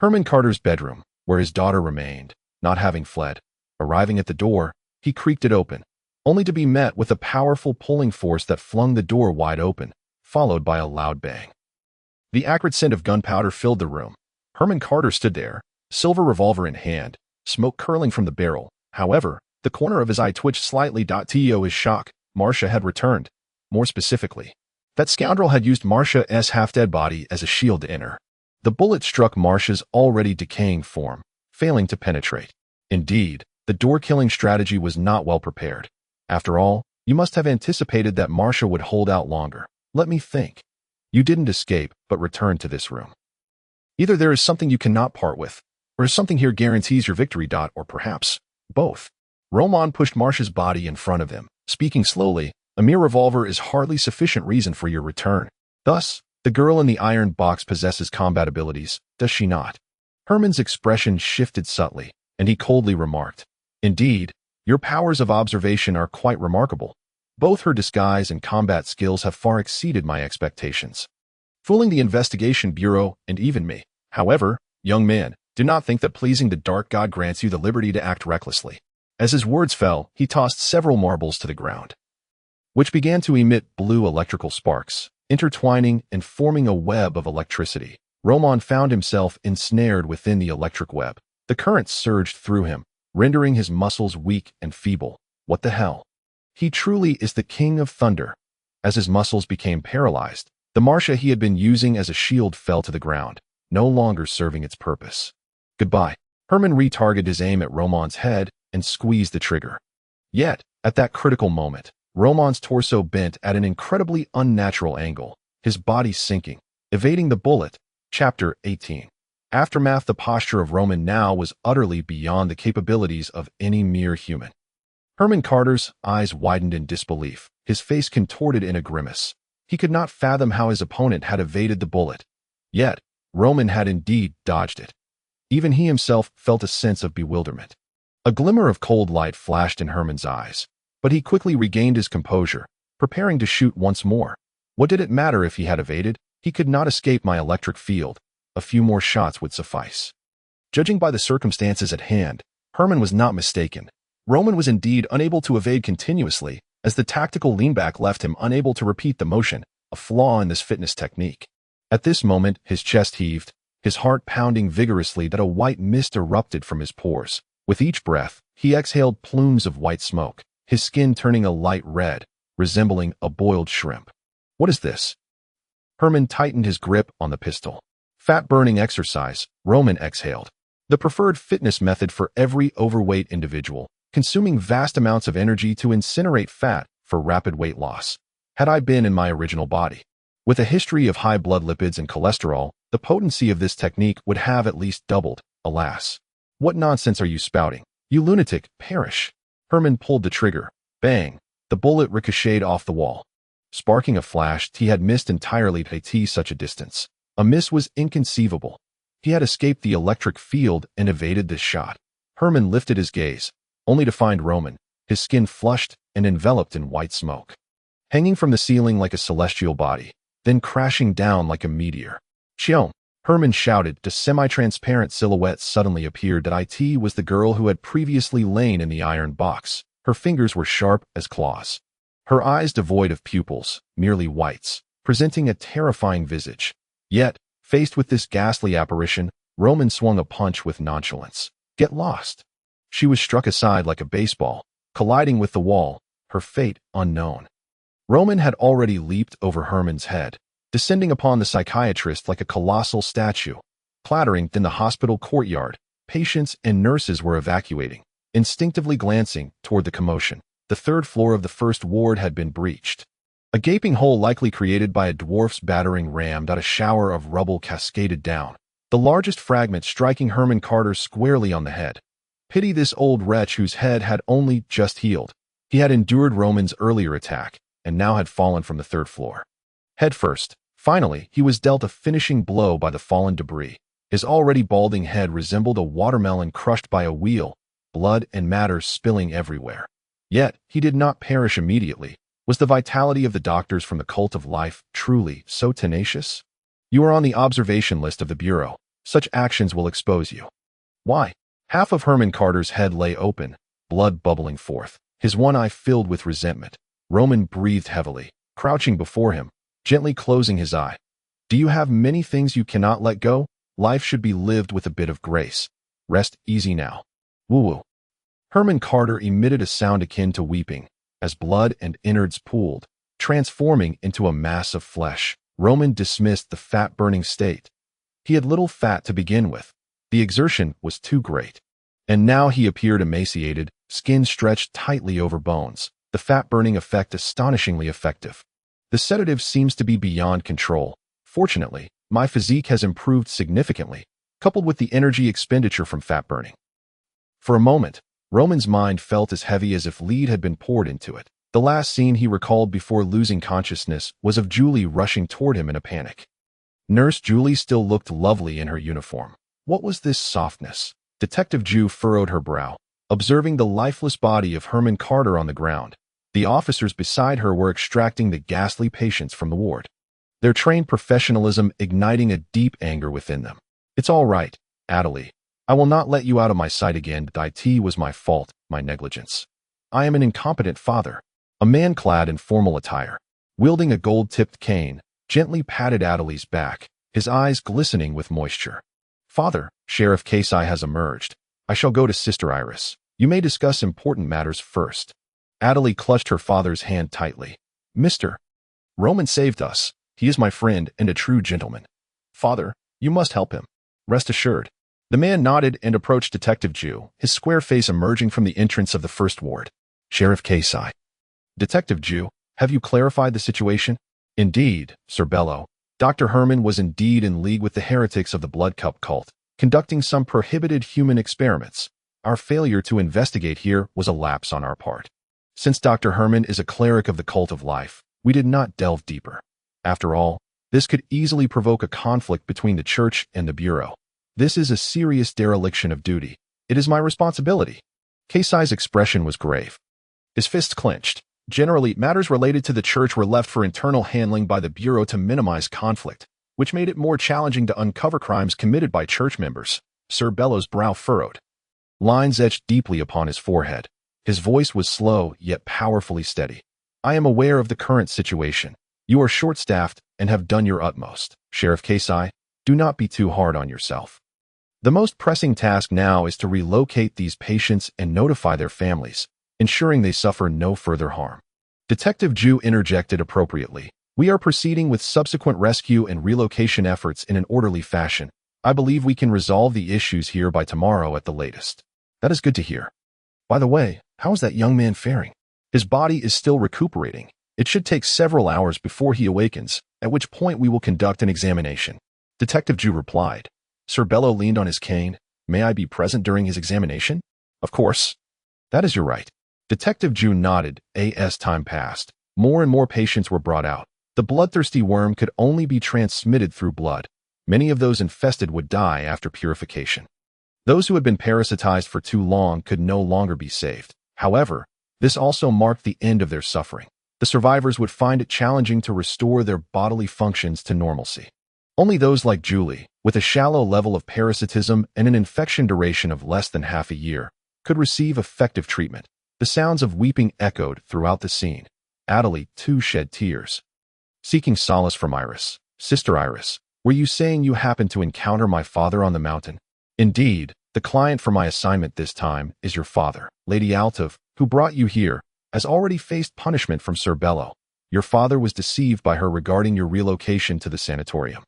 Herman Carter's bedroom, where his daughter remained, not having fled. Arriving at the door, he creaked it open, only to be met with a powerful pulling force that flung the door wide open, followed by a loud bang. The acrid scent of gunpowder filled the room. Herman Carter stood there, silver revolver in hand, smoke curling from the barrel. However, the corner of his eye twitched slightly. To his shock, Marcia had returned. More specifically, that scoundrel had used Marcia's half-dead body as a shield to enter. The bullet struck Marcia's already decaying form, failing to penetrate. Indeed, the door-killing strategy was not well prepared. After all, you must have anticipated that Marcia would hold out longer. Let me think. You didn't escape, but returned to this room. Either there is something you cannot part with, or something here guarantees your victory. Or perhaps both. Roman pushed Marcia's body in front of him, speaking slowly. A mere revolver is hardly sufficient reason for your return. Thus, the girl in the iron box possesses combat abilities, does she not? Herman's expression shifted subtly, and he coldly remarked, Indeed, your powers of observation are quite remarkable. Both her disguise and combat skills have far exceeded my expectations, fooling the investigation bureau and even me. However, young man, do not think that pleasing the dark god grants you the liberty to act recklessly. As his words fell, he tossed several marbles to the ground, which began to emit blue electrical sparks, intertwining and forming a web of electricity. Roman found himself ensnared within the electric web. The current surged through him, rendering his muscles weak and feeble. What the hell? He truly is the king of thunder. As his muscles became paralyzed, the Marcia he had been using as a shield fell to the ground, no longer serving its purpose. Goodbye. Herman retargeted his aim at Roman's head and squeezed the trigger. Yet, at that critical moment, Roman's torso bent at an incredibly unnatural angle, his body sinking, evading the bullet. Chapter 18. Aftermath. The posture of Roman now was utterly beyond the capabilities of any mere human. Herman Carter's eyes widened in disbelief, his face contorted in a grimace. He could not fathom how his opponent had evaded the bullet. Yet, Roman had indeed dodged it. Even he himself felt a sense of bewilderment. A glimmer of cold light flashed in Herman's eyes, but he quickly regained his composure, preparing to shoot once more. What did it matter if he had evaded? He could not escape my electric field. A few more shots would suffice. Judging by the circumstances at hand, Herman was not mistaken. Roman was indeed unable to evade continuously, as the tactical leanback left him unable to repeat the motion, a flaw in this fitness technique. At this moment, his chest heaved, his heart pounding vigorously that a white mist erupted from his pores. With each breath, he exhaled plumes of white smoke, his skin turning a light red, resembling a boiled shrimp. What is this? Herman tightened his grip on the pistol. Fat-burning exercise, Roman exhaled. The preferred fitness method for every overweight individual, consuming vast amounts of energy to incinerate fat for rapid weight loss. Had I been in my original body, with a history of high blood lipids and cholesterol, the potency of this technique would have at least doubled. Alas. What nonsense are you spouting? You lunatic, perish. Herman pulled the trigger. Bang. The bullet ricocheted off the wall. Sparking a flash, he had missed entirely to such a distance. A miss was inconceivable. He had escaped the electric field and evaded this shot. Herman lifted his gaze, only to find Roman, his skin flushed and enveloped in white smoke, hanging from the ceiling like a celestial body, then crashing down like a meteor. Chiom! Herman shouted. The semi-transparent silhouette suddenly appeared that it was the girl who had previously lain in the iron box. Her fingers were sharp as claws. Her eyes devoid of pupils, merely whites, presenting a terrifying visage. Yet, faced with this ghastly apparition, Roman swung a punch with nonchalance. Get lost. She was struck aside like a baseball, colliding with the wall, her fate unknown. Roman had already leaped over Herman's head, descending upon the psychiatrist like a colossal statue. Clattering in the hospital courtyard, patients and nurses were evacuating, instinctively glancing toward the commotion. The third floor of the first ward had been breached. A gaping hole likely created by a dwarf's battering ram. A shower of rubble cascaded down, the largest fragment striking Herman Carter squarely on the head. Pity this old wretch whose head had only just healed. He had endured Roman's earlier attack, and now had fallen from the third floor. Head first. Finally, he was dealt a finishing blow by the fallen debris. His already balding head resembled a watermelon crushed by a wheel, blood and matter spilling everywhere. Yet, he did not perish immediately. Was the vitality of the doctors from the cult of life truly so tenacious? You are on the observation list of the Bureau. Such actions will expose you. Why? Half of Herman Carter's head lay open, blood bubbling forth, his one eye filled with resentment. Roman breathed heavily, crouching before him, gently closing his eye. Do you have many things you cannot let go? Life should be lived with a bit of grace. Rest easy now. Woo-woo. Herman Carter emitted a sound akin to weeping, as blood and innards pooled, transforming into a mass of flesh. Roman dismissed the fat-burning state. He had little fat to begin with. The exertion was too great. And now he appeared emaciated, skin stretched tightly over bones, the fat-burning effect astonishingly effective. The sedative seems to be beyond control. Fortunately, my physique has improved significantly, coupled with the energy expenditure from fat burning. For a moment, Roman's mind felt as heavy as if lead had been poured into it. The last scene he recalled before losing consciousness was of Julie rushing toward him in a panic. Nurse Julie still looked lovely in her uniform. What was this softness? Detective Ju furrowed her brow, observing the lifeless body of Herman Carter on the ground. The officers beside her were extracting the ghastly patients from the ward, their trained professionalism igniting a deep anger within them. It's all right, Adelie. I will not let you out of my sight again. It was my fault, my negligence. I am an incompetent father. A man clad in formal attire, wielding a gold-tipped cane, gently patted Adelie's back, his eyes glistening with moisture. Father, Sheriff Casey has emerged. I shall go to Sister Iris. You may discuss important matters first. Adelie clutched her father's hand tightly. Mr. Roman saved us. He is my friend and a true gentleman. Father, you must help him. Rest assured. The man nodded and approached Detective Ju, his square face emerging from the entrance of the first ward. Sheriff Casey. Detective Ju, have you clarified the situation? Indeed, Sir Bello. Dr. Herman was indeed in league with the heretics of the Blood Cup cult, conducting some prohibited human experiments. Our failure to investigate here was a lapse on our part. Since Dr. Herman is a cleric of the cult of life, we did not delve deeper. After all, This could easily provoke a conflict between the church and the bureau. This is a serious dereliction of duty. It is my responsibility. Keisai's expression was grave. His fists clenched. Generally, matters related to the church were left for internal handling by the bureau to minimize conflict, which made it more challenging to uncover crimes committed by church members. Sir Bellow's brow furrowed. Lines etched deeply upon his forehead. His voice was slow, yet powerfully steady. I am aware of the current situation. You are short-staffed and have done your utmost. Sheriff Keisai, do not be too hard on yourself. The most pressing task now is to relocate these patients and notify their families, ensuring they suffer no further harm. Detective Ju interjected appropriately. We are proceeding with subsequent rescue and relocation efforts in an orderly fashion. I believe we can resolve the issues here by tomorrow at the latest. That is good to hear. By the way, how is that young man faring? His body is still recuperating. It should take several hours before he awakens, at which point we will conduct an examination. Detective Ju replied. Sir Bellow leaned on his cane. May I be present during his examination? Of course. That is your right. Detective Ju nodded. As time passed, more and more patients were brought out. The bloodthirsty worm could only be transmitted through blood. Many of those infested would die after purification. Those who had been parasitized for too long could no longer be saved. However, this also marked the end of their suffering. The survivors would find it challenging to restore their bodily functions to normalcy. Only those like Julie, with a shallow level of parasitism and an infection duration of less than half a year, could receive effective treatment. The sounds of weeping echoed throughout the scene. Adelie, too, shed tears. Seeking solace from Iris. Sister Iris, were you saying you happened to encounter my father on the mountain? Indeed, the client for my assignment this time is your father. Lady Altov, who brought you here, has already faced punishment from Sir Bellow. Your father was deceived by her regarding your relocation to the sanatorium.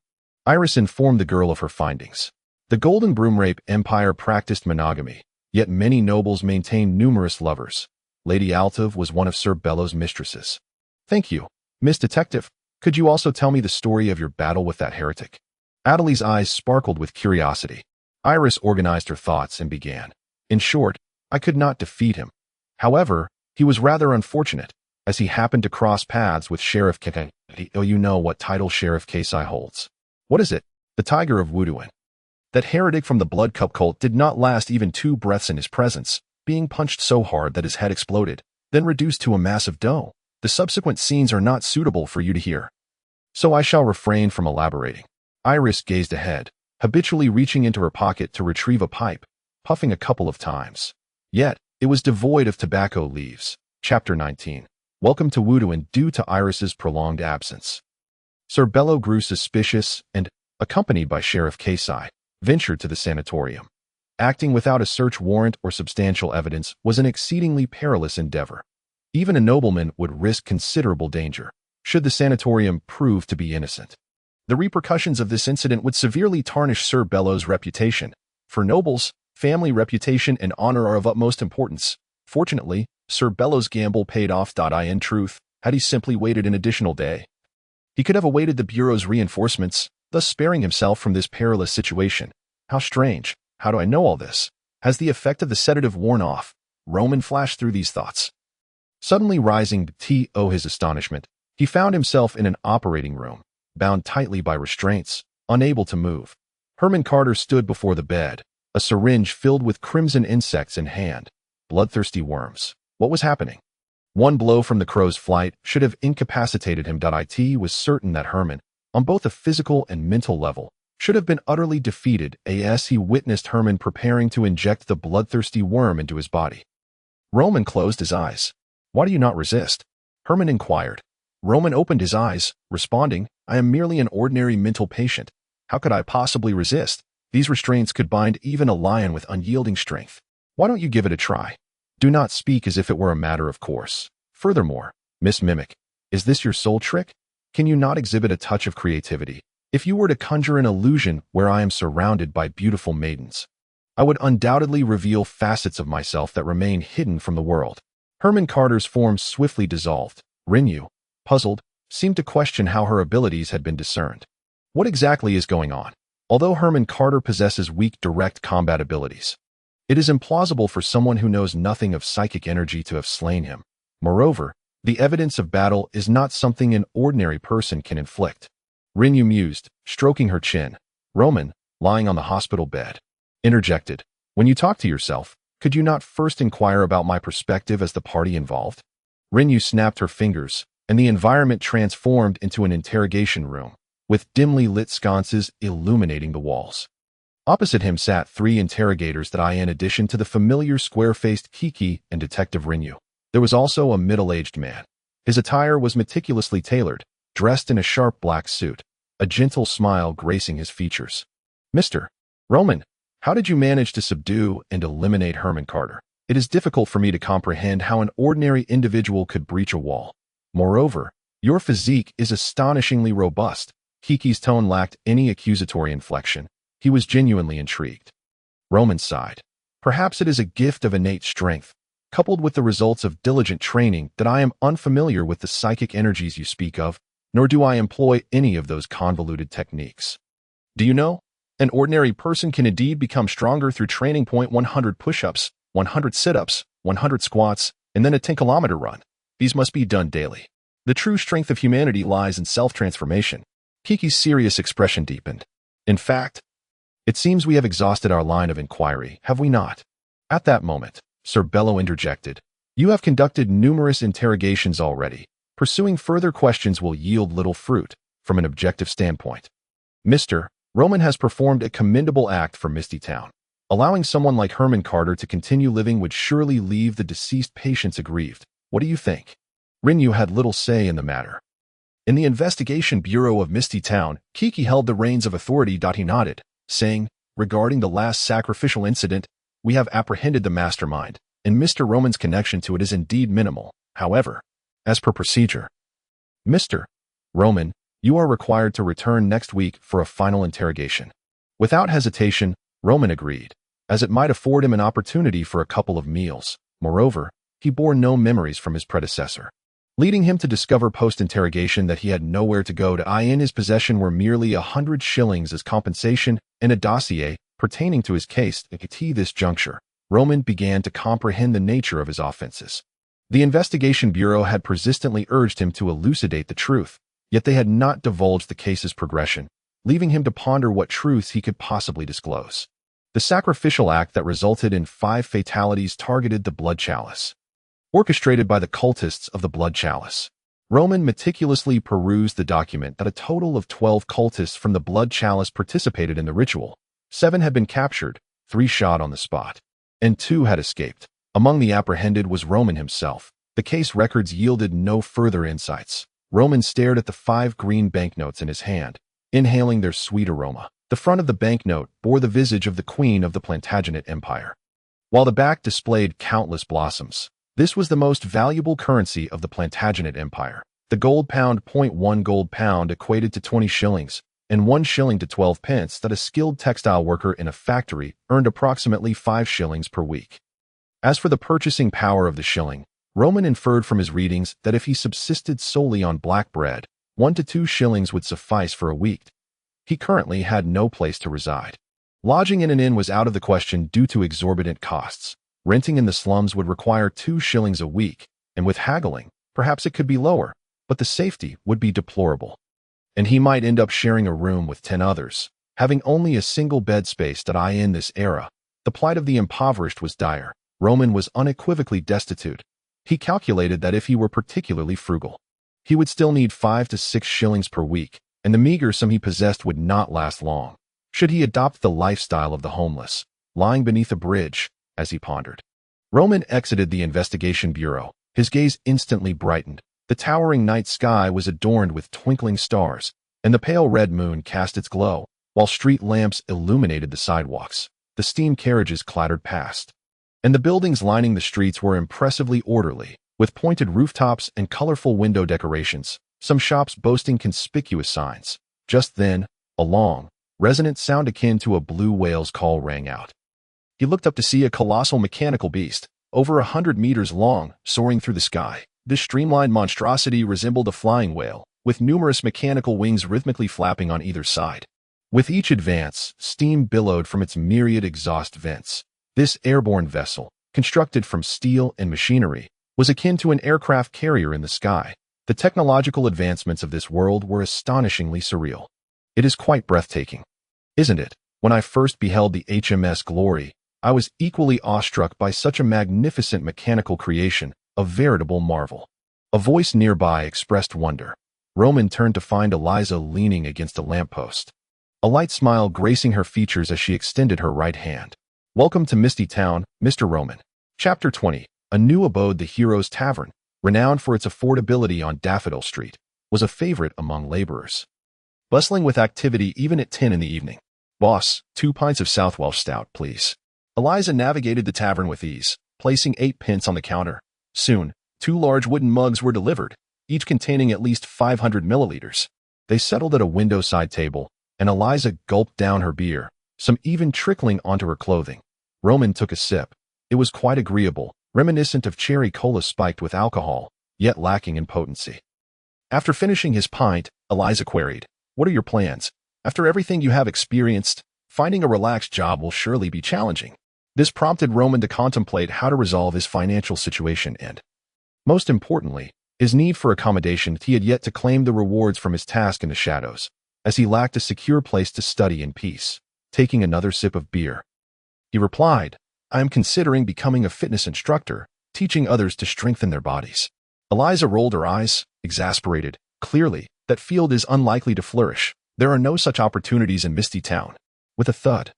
Iris informed the girl of her findings. The Golden Broom Rape Empire practiced monogamy, yet many nobles maintained numerous lovers. Lady Altov was one of Sir Bellow's mistresses. Thank you. Miss Detective, could you also tell me the story of your battle with that heretic? Adelie's eyes sparkled with curiosity. Iris organized her thoughts and began. In short, I could not defeat him. However, he was rather unfortunate, as he happened to cross paths with Sheriff Keisai. Oh, you know what title Sheriff Keisai holds. What is it? The Tiger of Wuduan. That heretic from the Blood Cup cult did not last even 2 breaths in his presence, being punched so hard that his head exploded, then reduced to a mass of dough. The subsequent scenes are not suitable for you to hear, so I shall refrain from elaborating. Iris gazed ahead, habitually reaching into her pocket to retrieve a pipe, puffing a couple of times. Yet, it was devoid of tobacco leaves. Chapter 19. Welcome to Wuduan due to Iris's prolonged absence. Sir Bellow grew suspicious and, accompanied by Sheriff Keisai, ventured to the sanatorium. Acting without a search warrant or substantial evidence was an exceedingly perilous endeavor. Even a nobleman would risk considerable danger, should the sanatorium prove to be innocent. The repercussions of this incident would severely tarnish Sir Bellow's reputation. For nobles, family reputation and honor are of utmost importance. Fortunately, Sir Bellow's gamble paid off. In truth, had he simply waited an additional day, he could have awaited the Bureau's reinforcements, thus sparing himself from this perilous situation. How strange. How do I know all this? Has the effect of the sedative worn off? Roman flashed through these thoughts. Suddenly rising to his astonishment, he found himself in an operating room, bound tightly by restraints, unable to move. Herman Carter stood before the bed, a syringe filled with crimson insects in hand. Bloodthirsty worms. What was happening? One blow from the crow's flight should have incapacitated him. It was certain that Herman, on both a physical and mental level, should have been utterly defeated as he witnessed Herman preparing to inject the bloodthirsty worm into his body. Roman closed his eyes. Why do you not resist? Herman inquired. Roman opened his eyes, responding, I am merely an ordinary mental patient. How could I possibly resist? These restraints could bind even a lion with unyielding strength. Why don't you give it a try? Do not speak as if it were a matter of course. Furthermore, Miss Mimic, is this your sole trick? Can you not exhibit a touch of creativity? If you were to conjure an illusion where I am surrounded by beautiful maidens, I would undoubtedly reveal facets of myself that remain hidden from the world. Herman Carter's form swiftly dissolved. Rinyu, puzzled, seemed to question how her abilities had been discerned. What exactly is going on? Although Herman Carter possesses weak direct combat abilities, it is implausible for someone who knows nothing of psychic energy to have slain him. Moreover, the evidence of battle is not something an ordinary person can inflict. Rinyu mused, stroking her chin. Roman, lying on the hospital bed, interjected. When you talk to yourself, could you not first inquire about my perspective as the party involved? Rinyu snapped her fingers, and the environment transformed into an interrogation room, with dimly lit sconces illuminating the walls. Opposite him sat 3 interrogators that in addition to the familiar square-faced Kiki and Detective Rinyu. There was also a middle-aged man. His attire was meticulously tailored, dressed in a sharp black suit, a gentle smile gracing his features. Mr. Roman, how did you manage to subdue and eliminate Herman Carter? It is difficult for me to comprehend how an ordinary individual could breach a wall. Moreover, your physique is astonishingly robust. Kiki's tone lacked any accusatory inflection. He was genuinely intrigued. Roman sighed. Perhaps it is a gift of innate strength, coupled with the results of diligent training, that I am unfamiliar with the psychic energies you speak of, nor do I employ any of those convoluted techniques. Do you know? An ordinary person can indeed become stronger through training. 100 push-ups, 100 sit-ups, 100 squats, and then a 10-kilometer run. These must be done daily. The true strength of humanity lies in self-transformation. Kiki's serious expression deepened. In fact, it seems we have exhausted our line of inquiry, have we not? At that moment, Sir Bello interjected. You have conducted numerous interrogations already. Pursuing further questions will yield little fruit, from an objective standpoint. Mr. Roman has performed a commendable act for Misty Town. Allowing someone like Herman Carter to continue living would surely leave the deceased patients aggrieved. What do you think? Rinyu had little say in the matter. In the investigation bureau of Misty Town, Kiki held the reins of authority. He nodded, saying, regarding the last sacrificial incident, we have apprehended the mastermind, and Mr. Roman's connection to it is indeed minimal. However, as per procedure, Mr. Roman, you are required to return next week for a final interrogation. Without hesitation, Roman agreed, as it might afford him an opportunity for a couple of meals. Moreover, he bore no memories from his predecessor, leading him to discover post-interrogation that he had nowhere to go to. In his possession were merely 100 shillings as compensation and a dossier pertaining to his case. At this juncture, Roman began to comprehend the nature of his offenses. The investigation bureau had persistently urged him to elucidate the truth, yet they had not divulged the case's progression, leaving him to ponder what truths he could possibly disclose. The sacrificial act that resulted in 5 fatalities targeted the blood chalice. Orchestrated by the cultists of the blood chalice. Roman meticulously perused the document that a total of 12 cultists from the blood chalice participated in the ritual. 7 had been captured, 3 shot on the spot, and 2 had escaped. Among the apprehended was Roman himself. The case records yielded no further insights. Roman stared at the 5 green banknotes in his hand, inhaling their sweet aroma. The front of the banknote bore the visage of the Queen of the Plantagenet Empire, while the back displayed countless blossoms. This was the most valuable currency of the Plantagenet Empire. The gold pound. 1 gold pound equated to 20 shillings, and 1 shilling to 12 pence that a skilled textile worker in a factory earned approximately 5 shillings per week. As for the purchasing power of the shilling, Roman inferred from his readings that if he subsisted solely on black bread, 1 to 2 shillings would suffice for a week. He currently had no place to reside. Lodging in an inn was out of the question due to exorbitant costs. Renting in the slums would require 2 shillings a week, and with haggling, perhaps it could be lower, but the safety would be deplorable. And he might end up sharing a room with 10 others, having only a single bed space. In this era, the plight of the impoverished was dire. Roman was unequivocally destitute. He calculated that if he were particularly frugal, he would still need 5 to 6 shillings per week, and the meager sum he possessed would not last long. Should he adopt the lifestyle of the homeless, lying beneath a bridge, as he pondered? Roman exited the investigation bureau. His gaze instantly brightened. The towering night sky was adorned with twinkling stars, and the pale red moon cast its glow, while street lamps illuminated the sidewalks. The steam carriages clattered past, and the buildings lining the streets were impressively orderly, with pointed rooftops and colorful window decorations, some shops boasting conspicuous signs. Just then, a long, resonant sound akin to a blue whale's call rang out. He looked up to see a colossal mechanical beast, over 100 meters long, soaring through the sky. This streamlined monstrosity resembled a flying whale, with numerous mechanical wings rhythmically flapping on either side. With each advance, steam billowed from its myriad exhaust vents. This airborne vessel, constructed from steel and machinery, was akin to an aircraft carrier in the sky. The technological advancements of this world were astonishingly surreal. It is quite breathtaking, isn't it? When I first beheld the HMS Glory, I was equally awestruck by such a magnificent mechanical creation, a veritable marvel. A voice nearby expressed wonder. Roman turned to find Eliza leaning against a lamppost, a light smile gracing her features as she extended her right hand. Welcome to Misty Town, Mr. Roman. Chapter 20. A new abode. The Hero's Tavern, renowned for its affordability on Daffodil Street, was a favorite among laborers, bustling with activity even at 10 in the evening. Boss, 2 pints of South Welsh Stout, please. Eliza navigated the tavern with ease, placing 8 pints on the counter. Soon, 2 large wooden mugs were delivered, each containing at least 500 milliliters. They settled at a window-side table, and Eliza gulped down her beer, some even trickling onto her clothing. Roman took a sip. It was quite agreeable, reminiscent of cherry cola spiked with alcohol, yet lacking in potency. After finishing his pint, Eliza queried, "What are your plans? After everything you have experienced, finding a relaxed job will surely be challenging." This prompted Roman to contemplate how to resolve his financial situation and, most importantly, his need for accommodation. He had yet to claim the rewards from his task in the shadows, as he lacked a secure place to study in peace. Taking another sip of beer, he replied, "I am considering becoming a fitness instructor, teaching others to strengthen their bodies." Eliza rolled her eyes, exasperated. Clearly, that field is unlikely to flourish. There are no such opportunities in Misty Town. With a thud,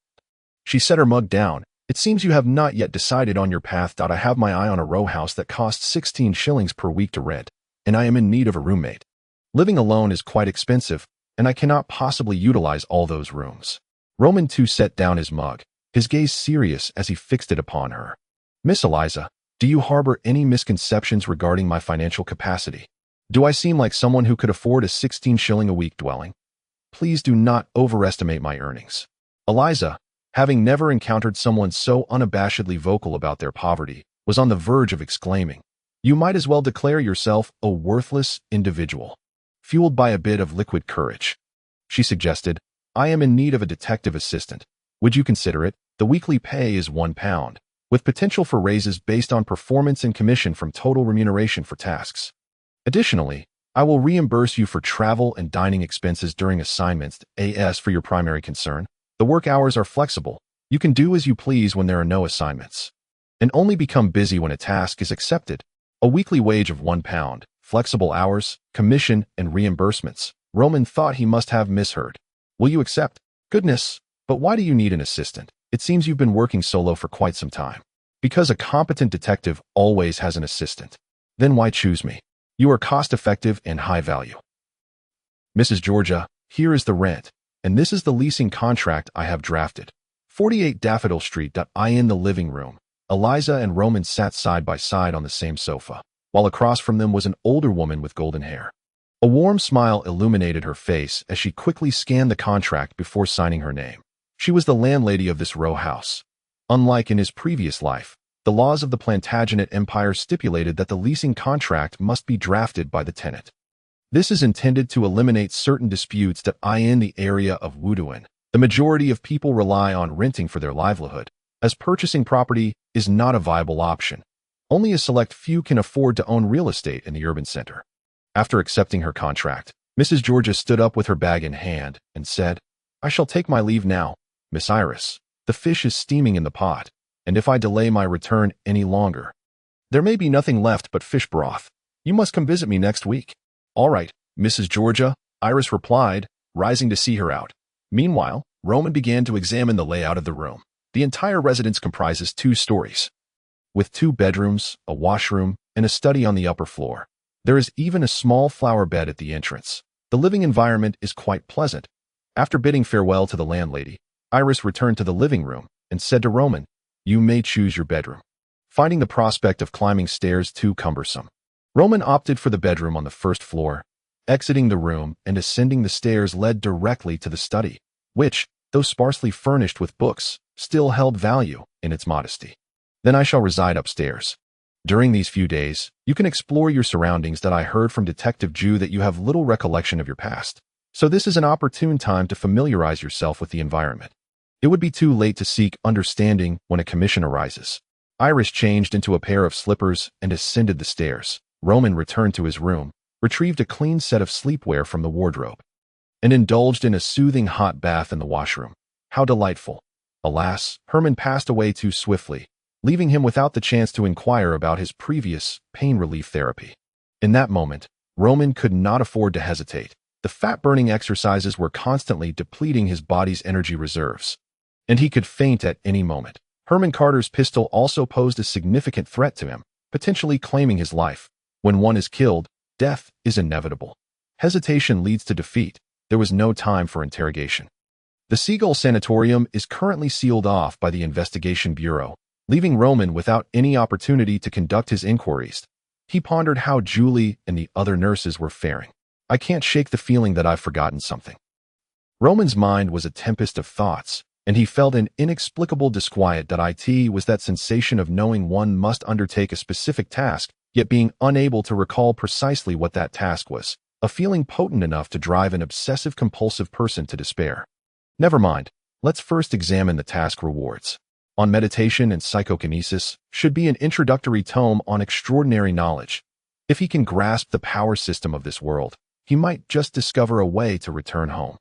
she set her mug down. "It seems you have not yet decided on your path. I have my eye on a row house that costs 16 shillings per week to rent, and I am in need of a roommate. Living alone is quite expensive, and I cannot possibly utilize all those rooms." Roman too set down his mug, his gaze serious as he fixed it upon her. "Miss Eliza, do you harbor any misconceptions regarding my financial capacity? Do I seem like someone who could afford a 16-shilling-a-week dwelling? Please do not overestimate my earnings." Eliza, having never encountered someone so unabashedly vocal about their poverty, was on the verge of exclaiming, "You might as well declare yourself a worthless individual." Fueled by a bit of liquid courage, she suggested, "I am in need of a detective assistant. Would you consider it? The weekly pay is £1, with potential for raises based on performance and commission from total remuneration for tasks. Additionally, I will reimburse you for travel and dining expenses during assignments. As for your primary concern, the work hours are flexible. You can do as you please when there are no assignments, and only become busy when a task is accepted. A weekly wage of £1, flexible hours, commission, and reimbursements." Roman thought he must have misheard. "Will you accept?" "Goodness, but why do you need an assistant? It seems you've been working solo for quite some time." "Because a competent detective always has an assistant." "Then why choose me? You are cost-effective and high value." "Mrs. Georgia, here is the rent, and this is the leasing contract I have drafted. 48 Daffodil Street. In the living room, Eliza and Roman sat side by side on the same sofa, while across from them was an older woman with golden hair. A warm smile illuminated her face as she quickly scanned the contract before signing her name. She was the landlady of this row house. Unlike in his previous life, the laws of the Plantagenet Empire stipulated that the leasing contract must be drafted by the tenant. This is intended to eliminate certain disputes that in the area of Wuduan. The majority of people rely on renting for their livelihood, as purchasing property is not a viable option. Only a select few can afford to own real estate in the urban center. After accepting her contract, Mrs. Georgia stood up with her bag in hand and said, "I shall take my leave now, Miss Iris. The fish is steaming in the pot, and if I delay my return any longer, there may be nothing left but fish broth. You must come visit me next week." "All right, Mrs. Georgia," Iris replied, rising to see her out. Meanwhile, Roman began to examine the layout of the room. The entire residence comprises 2 stories, with 2 bedrooms, a washroom, and a study on the upper floor. There is even a small flower bed at the entrance. The living environment is quite pleasant. After bidding farewell to the landlady, Iris returned to the living room and said to Roman, "You may choose your bedroom." Finding the prospect of climbing stairs too cumbersome, Roman opted for the bedroom on the first floor. Exiting the room and ascending the stairs led directly to the study, which, though sparsely furnished with books, still held value in its modesty. "Then I shall reside upstairs. During these few days, you can explore your surroundings. That I heard from Detective Jew that you have little recollection of your past, so this is an opportune time to familiarize yourself with the environment. It would be too late to seek understanding when a commission arises." Iris changed into a pair of slippers and ascended the stairs. Roman returned to his room, retrieved a clean set of sleepwear from the wardrobe, and indulged in a soothing hot bath in the washroom. How delightful! Alas, Herman passed away too swiftly, leaving him without the chance to inquire about his previous pain relief therapy. In that moment, Roman could not afford to hesitate. The fat-burning exercises were constantly depleting his body's energy reserves, and he could faint at any moment. Herman Carter's pistol also posed a significant threat to him, potentially claiming his life. When one is killed, death is inevitable. Hesitation leads to defeat. There was no time for interrogation. The Seagull Sanatorium is currently sealed off by the Investigation Bureau, leaving Roman without any opportunity to conduct his inquiries. He pondered how Julie and the other nurses were faring. I can't shake the feeling that I've forgotten something. Roman's mind was a tempest of thoughts, and he felt an inexplicable disquiet. It was that sensation of knowing one must undertake a specific task, yet being unable to recall precisely what that task was, a feeling potent enough to drive an obsessive-compulsive person to despair. Never mind, let's first examine the task rewards. On Meditation and Psychokinesis should be an introductory tome on extraordinary knowledge. If he can grasp the power system of this world, he might just discover a way to return home.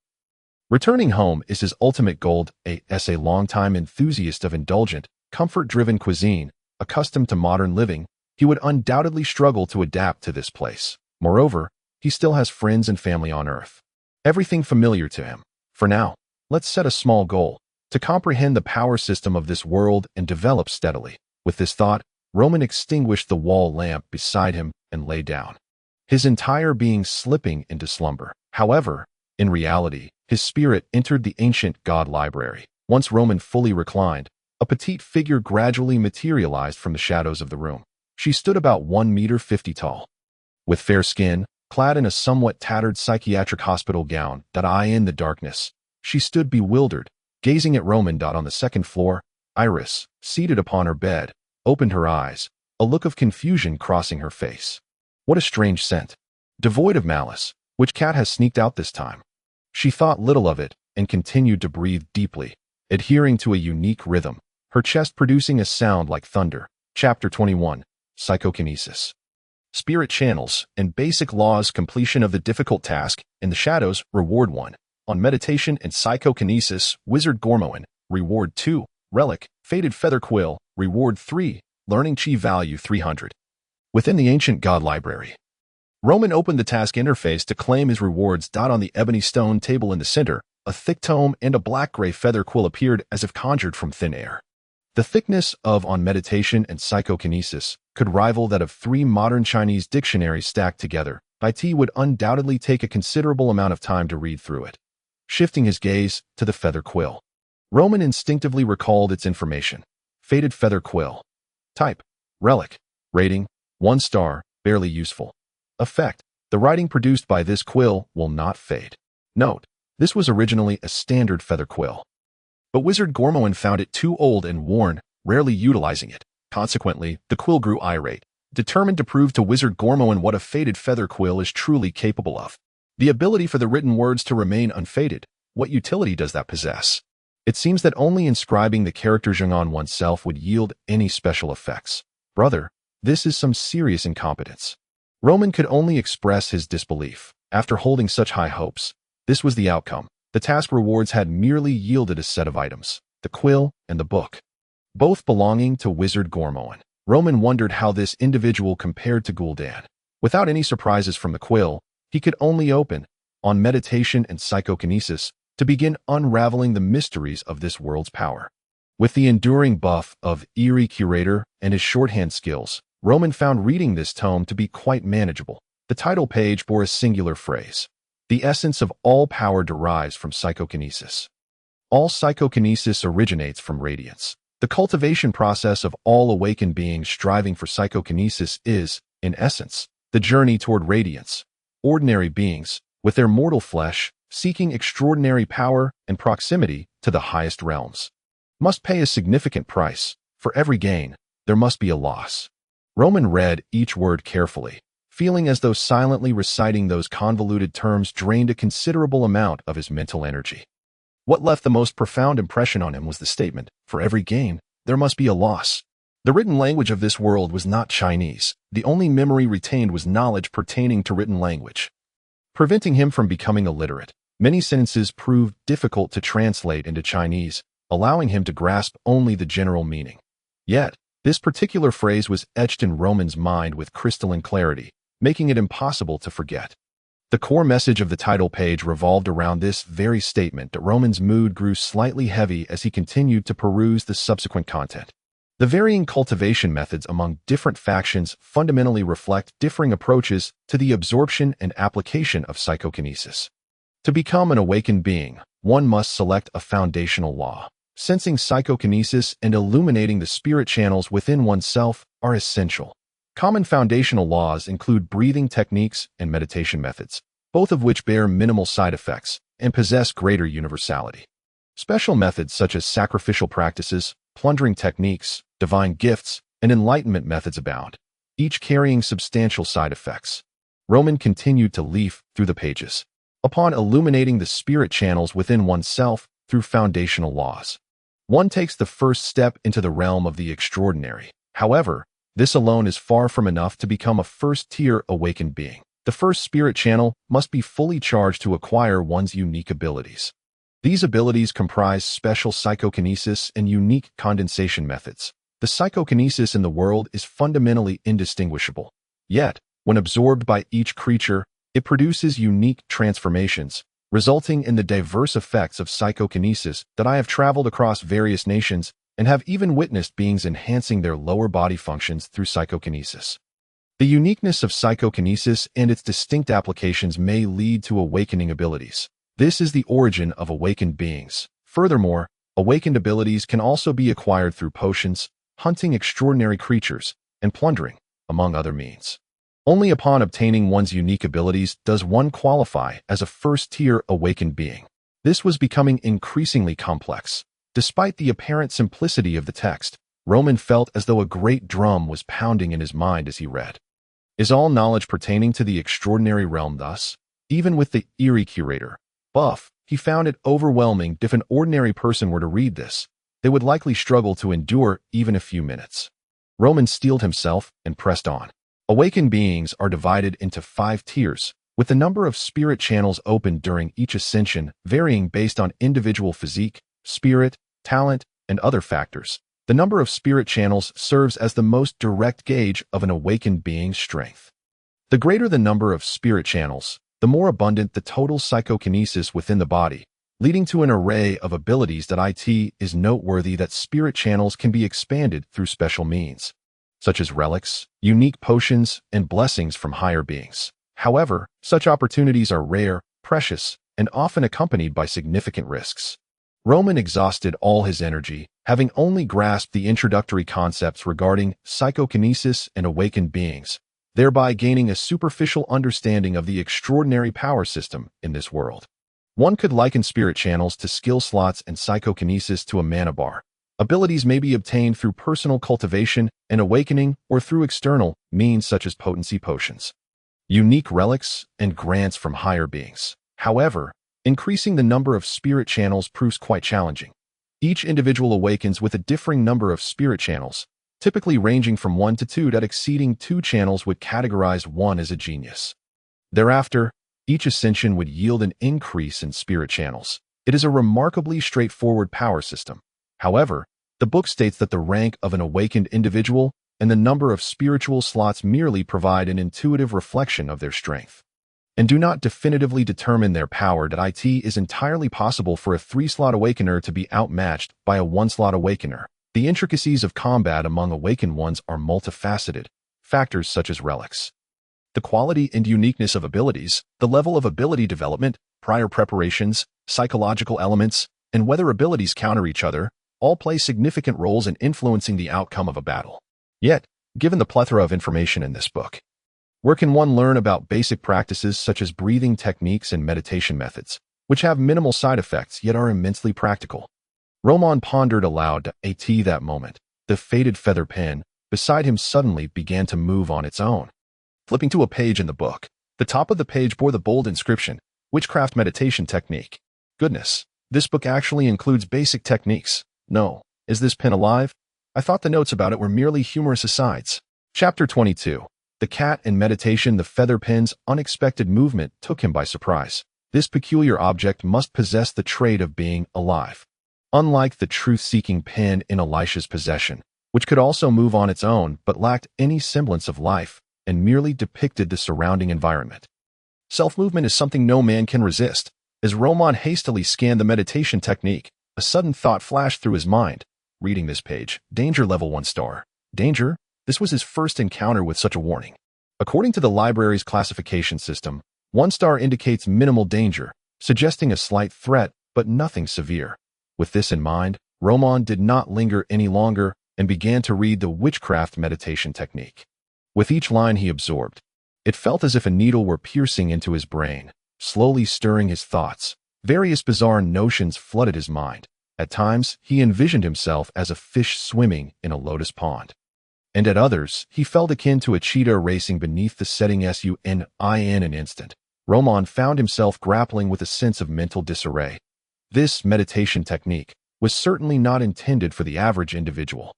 Returning home is his ultimate goal. As a longtime enthusiast of indulgent, comfort-driven cuisine, accustomed to modern living, he would undoubtedly struggle to adapt to this place. Moreover, he still has friends and family on Earth. Everything familiar to him. For now, let's set a small goal: to comprehend the power system of this world and develop steadily. With this thought, Roman extinguished the wall lamp beside him and lay down, his entire being slipping into slumber. However, in reality, his spirit entered the ancient god library. Once Roman fully reclined, a petite figure gradually materialized from the shadows of the room. She stood about 1.50 meters tall. With fair skin, clad in a somewhat tattered psychiatric hospital gown, in the darkness, she stood bewildered, gazing at Roman. On the second floor, Iris, seated upon her bed, opened her eyes, a look of confusion crossing her face. What a strange scent. Devoid of malice. Which cat has sneaked out this time? She thought little of it and continued to breathe deeply, adhering to a unique rhythm, her chest producing a sound like thunder. Chapter 21. Psychokinesis. Spirit channels and basic laws. Completion of the difficult task in the shadows. Reward 1. On Meditation and Psychokinesis, Wizard Gormoan. Reward 2. Relic, Faded Feather Quill. Reward 3. Learning Chi value 300. Within the ancient god library, Roman opened the task interface to claim his rewards. On the ebony stone table in the center, a thick tome and a black-gray feather quill appeared as if conjured from thin air. The thickness of On Meditation and Psychokinesis could rival that of 3 modern Chinese dictionaries stacked together. It would undoubtedly take a considerable amount of time to read through it. Shifting his gaze to the feather quill, Roman instinctively recalled its information. Faded Feather Quill. Type: Relic. Rating: 1 star, barely useful. Effect: the writing produced by this quill will not fade. Note: this was originally a standard feather quill, but Wizard Gormoan found it too old and worn, rarely utilizing it. Consequently, the quill grew irate, determined to prove to Wizard Gormoan what a faded feather quill is truly capable of. The ability for the written words to remain unfaded. What utility does that possess? It seems that only inscribing the characters on oneself would yield any special effects. Brother, this is some serious incompetence. Roman could only express his disbelief. After holding such high hopes, this was the outcome. The task rewards had merely yielded a set of items: the quill and the book, both belonging to Wizard Gormoan. Roman wondered how this individual compared to Gul'dan. Without any surprises from the quill, he could only open On Meditation and Psychokinesis to begin unraveling the mysteries of this world's power. With the enduring buff of Eerie Curator and his shorthand skills, Roman found reading this tome to be quite manageable. The title page bore a singular phrase: the essence of all power derives from psychokinesis. All psychokinesis originates from radiance. The cultivation process of all awakened beings striving for psychokinesis is, in essence, the journey toward radiance. Ordinary beings, with their mortal flesh, seeking extraordinary power and proximity to the highest realms, must pay a significant price. For every gain, there must be a loss. Roman read each word carefully, feeling as though silently reciting those convoluted terms drained a considerable amount of his mental energy. What left the most profound impression on him was the statement, "For every gain, there must be a loss." The written language of this world was not Chinese. The only memory retained was knowledge pertaining to written language, preventing him from becoming illiterate. Many sentences proved difficult to translate into Chinese, allowing him to grasp only the general meaning. Yet, this particular phrase was etched in Roman's mind with crystalline clarity, making it impossible to forget. The core message of the title page revolved around this very statement. Roman's mood grew slightly heavy as he continued to peruse the subsequent content. The varying cultivation methods among different factions fundamentally reflect differing approaches to the absorption and application of psychokinesis. To become an awakened being, one must select a foundational law. Sensing psychokinesis and illuminating the spirit channels within oneself are essential. Common foundational laws include breathing techniques and meditation methods, both of which bear minimal side effects and possess greater universality. Special methods such as sacrificial practices, plundering techniques, divine gifts, and enlightenment methods abound, each carrying substantial side effects. Roman continued to leaf through the pages. Upon illuminating the spirit channels within oneself through foundational laws, one takes the first step into the realm of the extraordinary. However, this alone is far from enough to become a first-tier awakened being. The first spirit channel must be fully charged to acquire one's unique abilities. These abilities comprise special psychokinesis and unique condensation methods. The psychokinesis in the world is fundamentally indistinguishable. Yet, when absorbed by each creature, it produces unique transformations, resulting in the diverse effects of psychokinesis that I have traveled across various nations and have even witnessed beings enhancing their lower body functions through psychokinesis. The uniqueness of psychokinesis and its distinct applications may lead to awakening abilities. This is the origin of awakened beings. Furthermore, awakened abilities can also be acquired through potions, hunting extraordinary creatures, and plundering, among other means. Only upon obtaining one's unique abilities does one qualify as a first-tier awakened being. This was becoming increasingly complex. Despite the apparent simplicity of the text, Roman felt as though a great drum was pounding in his mind as he read. Is all knowledge pertaining to the extraordinary realm thus? Even with the eerie curator, Buff, he found it overwhelming. If an ordinary person were to read this, they would likely struggle to endure even a few minutes. Roman steeled himself and pressed on. Awakened beings are divided into 5 tiers, with the number of spirit channels opened during each ascension varying based on individual physique, spirit, talent, and other factors. The number of spirit channels serves as the most direct gauge of an awakened being's strength. The greater the number of spirit channels, the more abundant the total psychokinesis within the body, leading to an array of abilities. It is noteworthy that spirit channels can be expanded through special means, such as relics, unique potions, and blessings from higher beings. However, such opportunities are rare, precious, and often accompanied by significant risks. Roman exhausted all his energy, having only grasped the introductory concepts regarding psychokinesis and awakened beings, thereby gaining a superficial understanding of the extraordinary power system in this world. One could liken spirit channels to skill slots and psychokinesis to a mana bar. Abilities may be obtained through personal cultivation and awakening or through external means such as potency potions, unique relics, and grants from higher beings. However, increasing the number of spirit channels proves quite challenging. Each individual awakens with a differing number of spirit channels, typically ranging from 1 to 2. Exceeding 2 channels would categorize one as a genius. Thereafter, each ascension would yield an increase in spirit channels. It is a remarkably straightforward power system. However, the book states that the rank of an awakened individual and the number of spiritual slots merely provide an intuitive reflection of their strength, and do not definitively determine their power. It is entirely possible for a 3-slot awakener to be outmatched by a 1-slot awakener. The intricacies of combat among awakened ones are multifaceted, factors such as relics, the quality and uniqueness of abilities, the level of ability development, prior preparations, psychological elements, and whether abilities counter each other, all play significant roles in influencing the outcome of a battle. Yet, given the plethora of information in this book, where can one learn about basic practices such as breathing techniques and meditation methods, which have minimal side effects yet are immensely practical? Roman pondered aloud. That moment, the faded feather pen beside him suddenly began to move on its own. Flipping to a page in the book, the top of the page bore the bold inscription, Witchcraft Meditation Technique. Goodness, this book actually includes basic techniques. No, is this pen alive? I thought the notes about it were merely humorous asides. Chapter 22. The cat in meditation. The feather pin's unexpected movement took him by surprise. This peculiar object must possess the trait of being alive. Unlike the truth-seeking pin in Elisha's possession, which could also move on its own but lacked any semblance of life and merely depicted the surrounding environment. Self-movement is something no man can resist. As Roman hastily scanned the meditation technique, a sudden thought flashed through his mind. Reading this page, danger level 1 star. Danger? This was his first encounter with such a warning. According to the library's classification system, 1 star indicates minimal danger, suggesting a slight threat but nothing severe. With this in mind, Roman did not linger any longer and began to read the witchcraft meditation technique. With each line he absorbed, it felt as if a needle were piercing into his brain, slowly stirring his thoughts. Various bizarre notions flooded his mind. At times, he envisioned himself as a fish swimming in a lotus pond. And at others, he felt akin to a cheetah racing beneath the setting sun. In an instant, Roman found himself grappling with a sense of mental disarray. This meditation technique was certainly not intended for the average individual.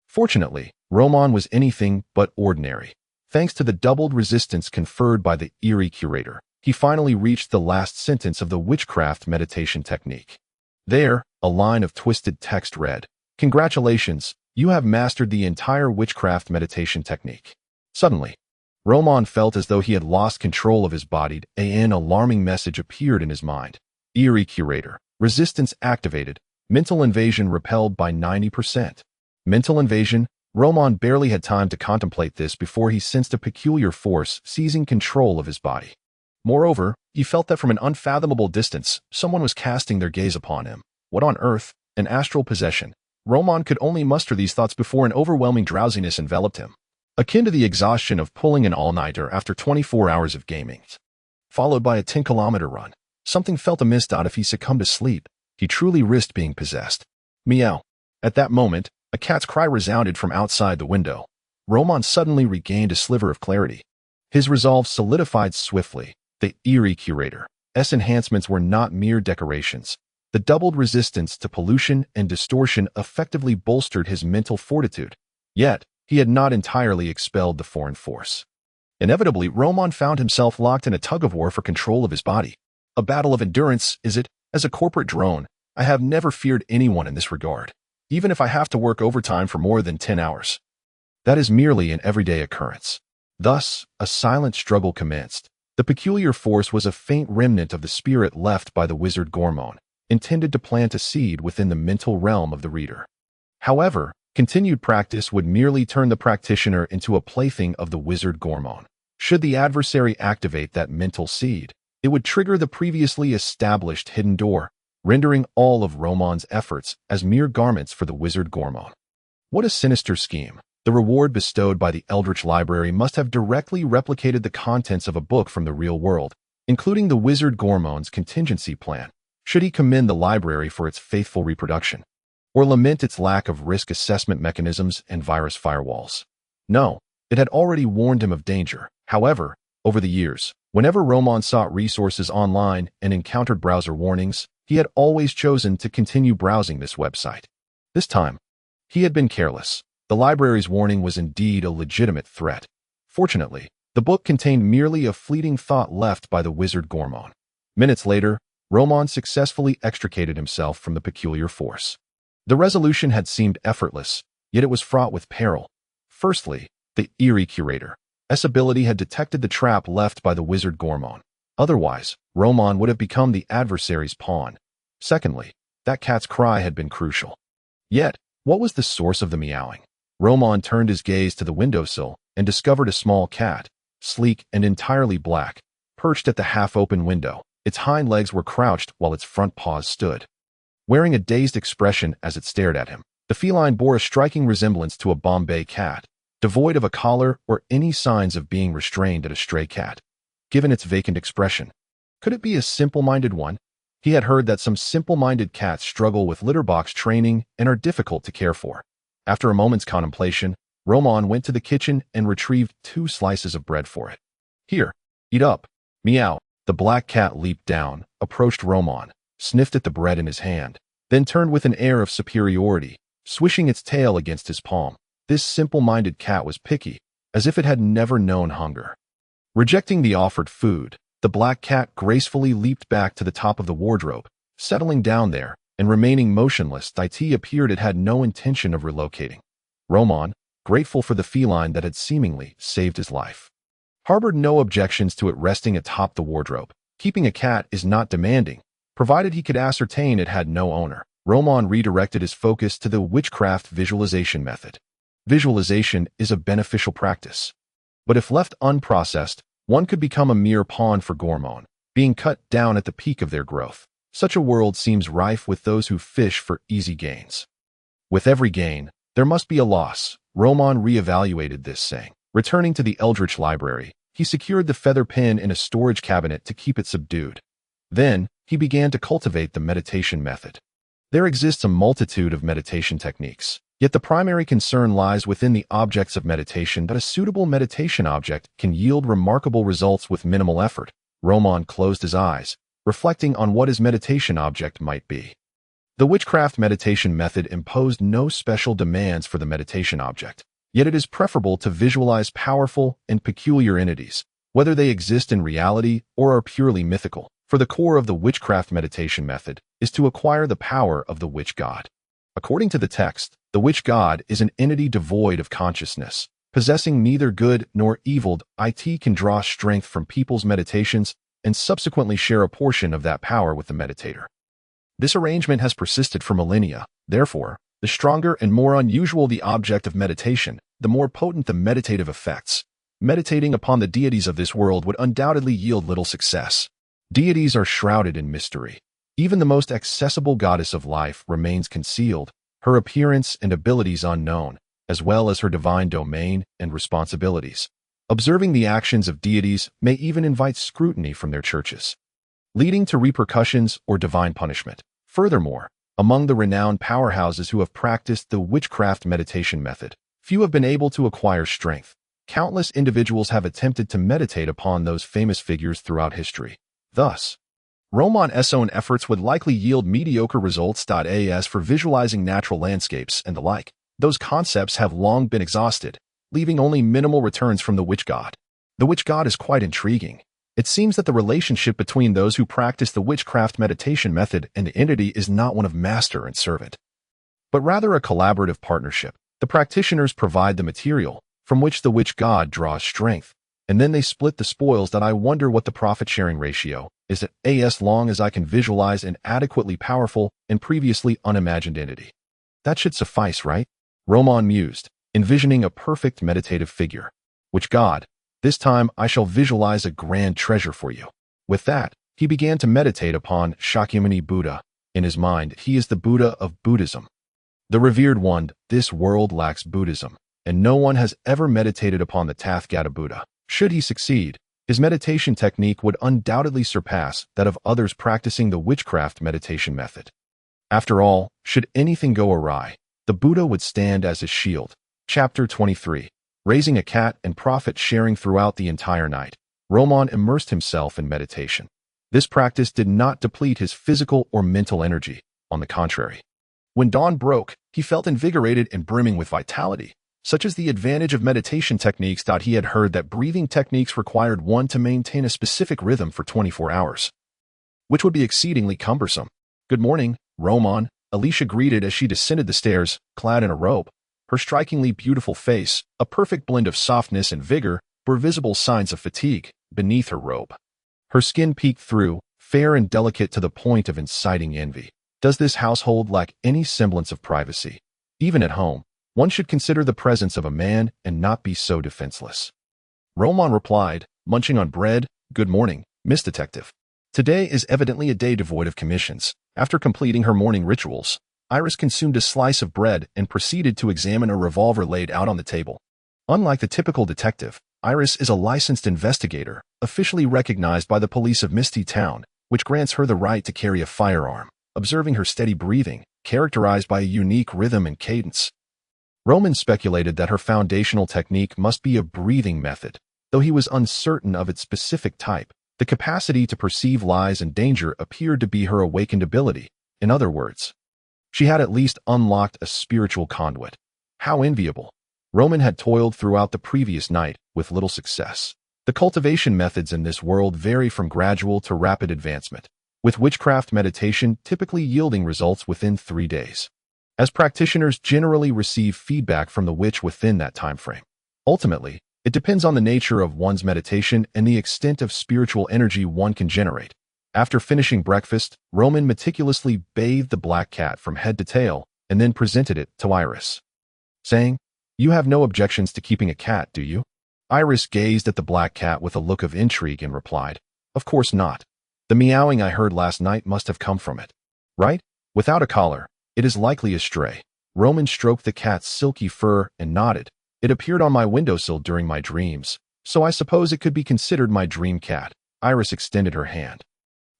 Fortunately, Roman was anything but ordinary. Thanks to the doubled resistance conferred by the eerie curator, he finally reached the last sentence of the witchcraft meditation technique. There, a line of twisted text read, "Congratulations, you have mastered the entire witchcraft meditation technique." Suddenly, Roman felt as though he had lost control of his body. An alarming message appeared in his mind. Eerie curator. Resistance activated. Mental invasion repelled by 90%. Mental invasion? Roman barely had time to contemplate this before he sensed a peculiar force seizing control of his body. Moreover, he felt that from an unfathomable distance, someone was casting their gaze upon him. What on earth? An astral possession. Roman could only muster these thoughts before an overwhelming drowsiness enveloped him, akin to the exhaustion of pulling an all-nighter after 24 hours of gaming, followed by a 10-kilometer run. Something felt amiss. If he succumbed to sleep, he truly risked being possessed. Meow. At that moment, a cat's cry resounded from outside the window. Roman suddenly regained a sliver of clarity. His resolve solidified swiftly. The eerie curator's enhancements were not mere decorations. The doubled resistance to pollution and distortion effectively bolstered his mental fortitude. Yet, he had not entirely expelled the foreign force. Inevitably, Roman found himself locked in a tug-of-war for control of his body. A battle of endurance, is it? As a corporate drone, I have never feared anyone in this regard, even if I have to work overtime for more than 10 hours. That is merely an everyday occurrence. Thus, a silent struggle commenced. The peculiar force was a faint remnant of the spirit left by the wizard Gormon, intended to plant a seed within the mental realm of the reader. However, continued practice would merely turn the practitioner into a plaything of the wizard Gormon. Should the adversary activate that mental seed, it would trigger the previously established hidden door, rendering all of Roman's efforts as mere garments for the wizard Gormon. What a sinister scheme. The reward bestowed by the Eldritch Library must have directly replicated the contents of a book from the real world, including the wizard Gormon's contingency plan. Should he commend the library for its faithful reproduction, or lament its lack of risk assessment mechanisms and virus firewalls? No, it had already warned him of danger. However, over the years, whenever Roman sought resources online and encountered browser warnings, he had always chosen to continue browsing this website. This time, he had been careless. The library's warning was indeed a legitimate threat. Fortunately, the book contained merely a fleeting thought left by the wizard Gormon. Minutes later, Roman successfully extricated himself from the peculiar force. The resolution had seemed effortless, yet it was fraught with peril. Firstly, the eerie curator's ability had detected the trap left by the wizard Gormon. Otherwise, Roman would have become the adversary's pawn. Secondly, that cat's cry had been crucial. Yet, what was the source of the meowing? Roman turned his gaze to the windowsill and discovered a small cat, sleek and entirely black, perched at the half-open window. Its hind legs were crouched while its front paws stood. Wearing a dazed expression as it stared at him, the feline bore a striking resemblance to a Bombay cat, devoid of a collar or any signs of being restrained at a stray cat. Given its vacant expression, could it be a simple-minded one? He had heard that some simple-minded cats struggle with litter box training and are difficult to care for. After a moment's contemplation, Roman went to the kitchen and retrieved 2 slices of bread for it. Here, eat up. Meow. The black cat leaped down, approached Roman, sniffed at the bread in his hand, then turned with an air of superiority. swishing its tail against his palm. This simple-minded cat was picky, as if it had never known hunger. Rejecting the offered food, the black cat gracefully leaped back to the top of the wardrobe, settling down there and remaining motionless. It appeared it had no intention of relocating. Roman, grateful for the feline that had seemingly saved his life, harbored no objections to it resting atop the wardrobe. Keeping a cat is not demanding, provided he could ascertain it had no owner. Roman redirected his focus to the witchcraft visualization method. Visualization is a beneficial practice, but if left unprocessed, one could become a mere pawn for Gormon, being cut down at the peak of their growth. Such a world seems rife with those who fish for easy gains. With every gain, there must be a loss. Roman reevaluated this saying. Returning to the Eldritch Library, he secured the feather pen in a storage cabinet to keep it subdued. Then, he began to cultivate the meditation method. There exists a multitude of meditation techniques, yet the primary concern lies within the objects of meditation. That a suitable meditation object can yield remarkable results with minimal effort. Roman closed his eyes, reflecting on what his meditation object might be. The witchcraft meditation method imposed no special demands for the meditation object, yet it is preferable to visualize powerful and peculiar entities, whether they exist in reality or are purely mythical. For the core of the witchcraft meditation method is to acquire the power of the witch god. According to the text, the witch god is an entity devoid of consciousness, possessing neither good nor evil. It can draw strength from people's meditations and subsequently share a portion of that power with the meditator. This arrangement has persisted for millennia. Therefore, the stronger and more unusual the object of meditation, the more potent the meditative effects. Meditating upon the deities of this world would undoubtedly yield little success. Deities are shrouded in mystery. Even the most accessible goddess of life remains concealed, her appearance and abilities unknown, as well as her divine domain and responsibilities. Observing the actions of deities may even invite scrutiny from their churches, leading to repercussions or divine punishment. Furthermore, among the renowned powerhouses who have practiced the witchcraft meditation method, few have been able to acquire strength. Countless individuals have attempted to meditate upon those famous figures throughout history. Thus, Roman's own efforts would likely yield mediocre results. As for visualizing natural landscapes and the like, those concepts have long been exhausted, leaving only minimal returns from the witch god. The witch god is quite intriguing. It seems that the relationship between those who practice the witchcraft meditation method and the entity is not one of master and servant, but rather a collaborative partnership. The practitioners provide the material, from which the witch god draws strength, and then they split the spoils. I wonder what the profit-sharing ratio is as long as I can visualize an adequately powerful and previously unimagined entity. That should suffice, right? Roman mused, envisioning a perfect meditative figure. Witch god, this time I shall visualize a grand treasure for you. With that, he began to meditate upon Shakyamuni Buddha. In his mind, he is the Buddha of Buddhism, the revered one. This world lacks Buddhism, and no one has ever meditated upon the Tathagata Buddha. Should he succeed, his meditation technique would undoubtedly surpass that of others practicing the witchcraft meditation method. After all, should anything go awry, the Buddha would stand as his shield. Chapter 23. Raising a cat and profit sharing. Throughout the entire night, Roman immersed himself in meditation. This practice did not deplete his physical or mental energy. On the contrary, when dawn broke, he felt invigorated and brimming with vitality. Such is the advantage of meditation techniques. He had heard that breathing techniques required one to maintain a specific rhythm for 24 hours, which would be exceedingly cumbersome. Good morning, Roman, Alicia greeted as she descended the stairs, clad in a robe. Her strikingly beautiful face, a perfect blend of softness and vigor, bore visible signs of fatigue beneath her robe. Her skin peeked through, fair and delicate to the point of inciting envy. Does this household lack any semblance of privacy? Even at home, one should consider the presence of a man and not be so defenseless. Roman replied, munching on bread. Good morning, Miss Detective. Today is evidently a day devoid of commissions. After completing her morning rituals, Iris consumed a slice of bread and proceeded to examine a revolver laid out on the table. Unlike the typical detective, Iris is a licensed investigator, officially recognized by the police of Misty Town, which grants her the right to carry a firearm. Observing her steady breathing, characterized by a unique rhythm and cadence, Roman speculated that her foundational technique must be a breathing method, though he was uncertain of its specific type. The capacity to perceive lies and danger appeared to be her awakened ability. In other words, She had at least unlocked a spiritual conduit. How enviable. Roman had toiled throughout the previous night with little success. The cultivation methods in this world vary from gradual to rapid advancement, with witchcraft meditation typically yielding results within 3 days, as practitioners generally receive feedback from the witch within that time frame. Ultimately, it depends on the nature of one's meditation and the extent of spiritual energy one can generate. After finishing breakfast, Roman meticulously bathed the black cat from head to tail and then presented it to Iris, saying, "You have no objections to keeping a cat, do you?" Iris gazed at the black cat with a look of intrigue and replied, "Of course not. The meowing I heard last night must have come from it. Right? Without a collar, it is likely a stray." Roman stroked the cat's silky fur and nodded. "It appeared on my windowsill during my dreams, so I suppose it could be considered my dream cat." Iris extended her hand,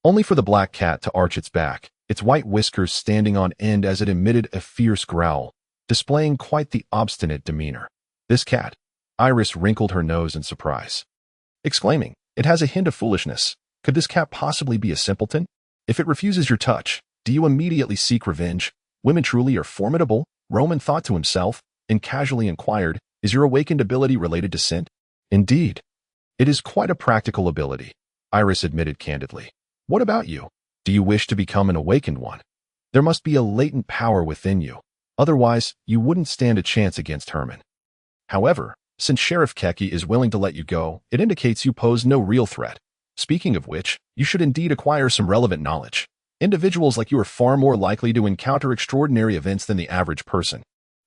only for the black cat to arch its back, its white whiskers standing on end as it emitted a fierce growl, displaying quite the obstinate demeanor. "This cat?" Iris wrinkled her nose in surprise, exclaiming, "It has a hint of foolishness. Could this cat possibly be a simpleton? If it refuses your touch, do you immediately seek revenge? Women truly are formidable." Roman thought to himself and casually inquired, "Is your awakened ability related to scent?" "Indeed. It is quite a practical ability," Iris admitted candidly. "What about you? Do you wish to become an awakened one? There must be a latent power within you. Otherwise, you wouldn't stand a chance against Herman. However, since Sheriff Keki is willing to let you go, it indicates you pose no real threat. Speaking of which, you should indeed acquire some relevant knowledge. Individuals like you are far more likely to encounter extraordinary events than the average person.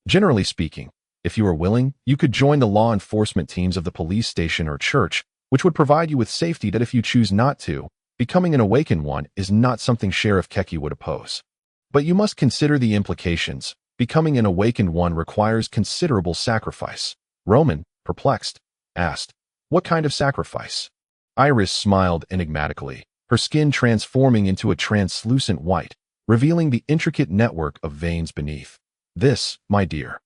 Generally speaking, if you are willing, you could join the law enforcement teams of the police station or church, which would provide you with safety that if you choose not to, becoming an awakened one is not something Sheriff Keki would oppose. But you must consider the implications. Becoming an awakened one requires considerable sacrifice." Roman, perplexed, asked, "What kind of sacrifice?" Iris smiled enigmatically, her skin transforming into a translucent white, revealing the intricate network of veins beneath. "This, my dear,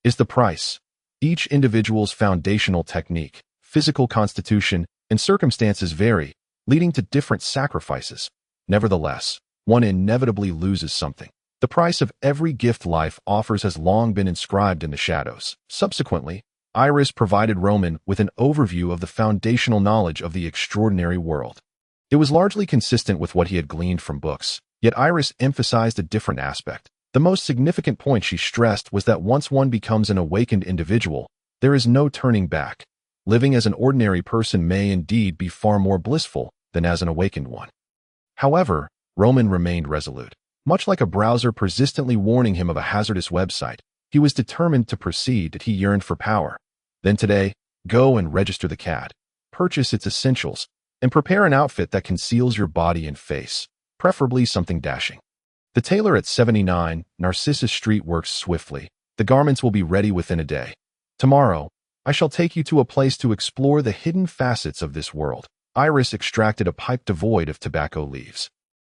is the price. Each individual's foundational technique, physical constitution, and circumstances vary, leading to different sacrifices. Nevertheless, one inevitably loses something. The price of every gift life offers has long been inscribed in the shadows." Subsequently, Iris provided Roman with an overview of the foundational knowledge of the extraordinary world. It was largely consistent with what he had gleaned from books, yet Iris emphasized a different aspect. The most significant point she stressed was that once one becomes an awakened individual, there is no turning back. Living as an ordinary person may indeed be far more blissful than as an awakened one. However, Roman remained resolute. Much like a browser persistently warning him of a hazardous website, he was determined to proceed that he yearned for power. "Then today, go and register the cat, purchase its essentials, and prepare an outfit that conceals your body and face, preferably something dashing. The tailor at 79 Narcissus Street works swiftly. The garments will be ready within a day. Tomorrow, I shall take you to a place to explore the hidden facets of this world." Iris extracted a pipe devoid of tobacco leaves,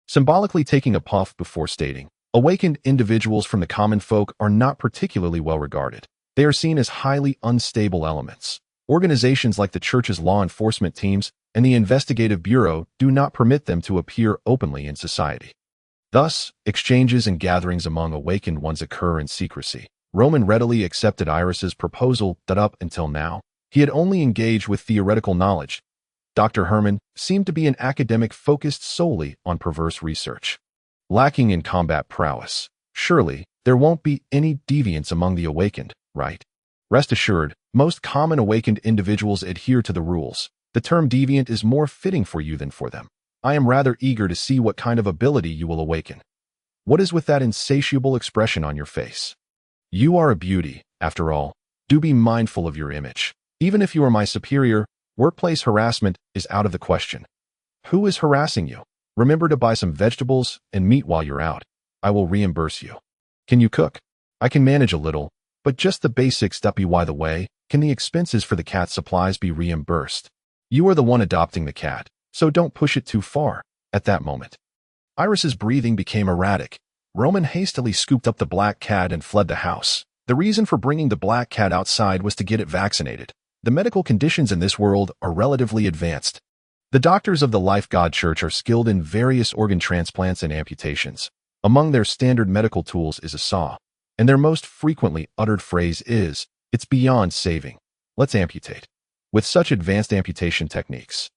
symbolically taking a puff before stating, "Awakened individuals from the common folk are not particularly well regarded. They are seen as highly unstable elements. Organizations like the church's law enforcement teams and the investigative bureau do not permit them to appear openly in society. Thus, exchanges and gatherings among awakened ones occur in secrecy." Roman readily accepted Iris's proposal that up until now, he had only engaged with theoretical knowledge. Dr. Herman seemed to be an academic focused solely on perverse research, lacking in combat prowess. Surely, there won't be any deviance among the awakened, right? Rest assured, most common awakened individuals adhere to the rules. The term deviant is more fitting for you than for them. I am rather eager to see what kind of ability you will awaken. What is with that insatiable expression on your face? You are a beauty, after all. Do be mindful of your image. Even if you are my superior, workplace harassment is out of the question. Who is harassing you? Remember to buy some vegetables and meat while you're out. I will reimburse you. Can you cook? I can manage a little, but just the basics. By the way, can the expenses for the cat supplies be reimbursed? You are the one adopting the cat, so don't push it too far. At that moment, Iris's breathing became erratic. Roman hastily scooped up the black cat and fled the house. The reason for bringing the black cat outside was to get it vaccinated. The medical conditions in this world are relatively advanced. The doctors of the Life God Church are skilled in various organ transplants and amputations. Among their standard medical tools is a saw, and their most frequently uttered phrase is, "It's beyond saving. Let's amputate." With such advanced amputation techniques,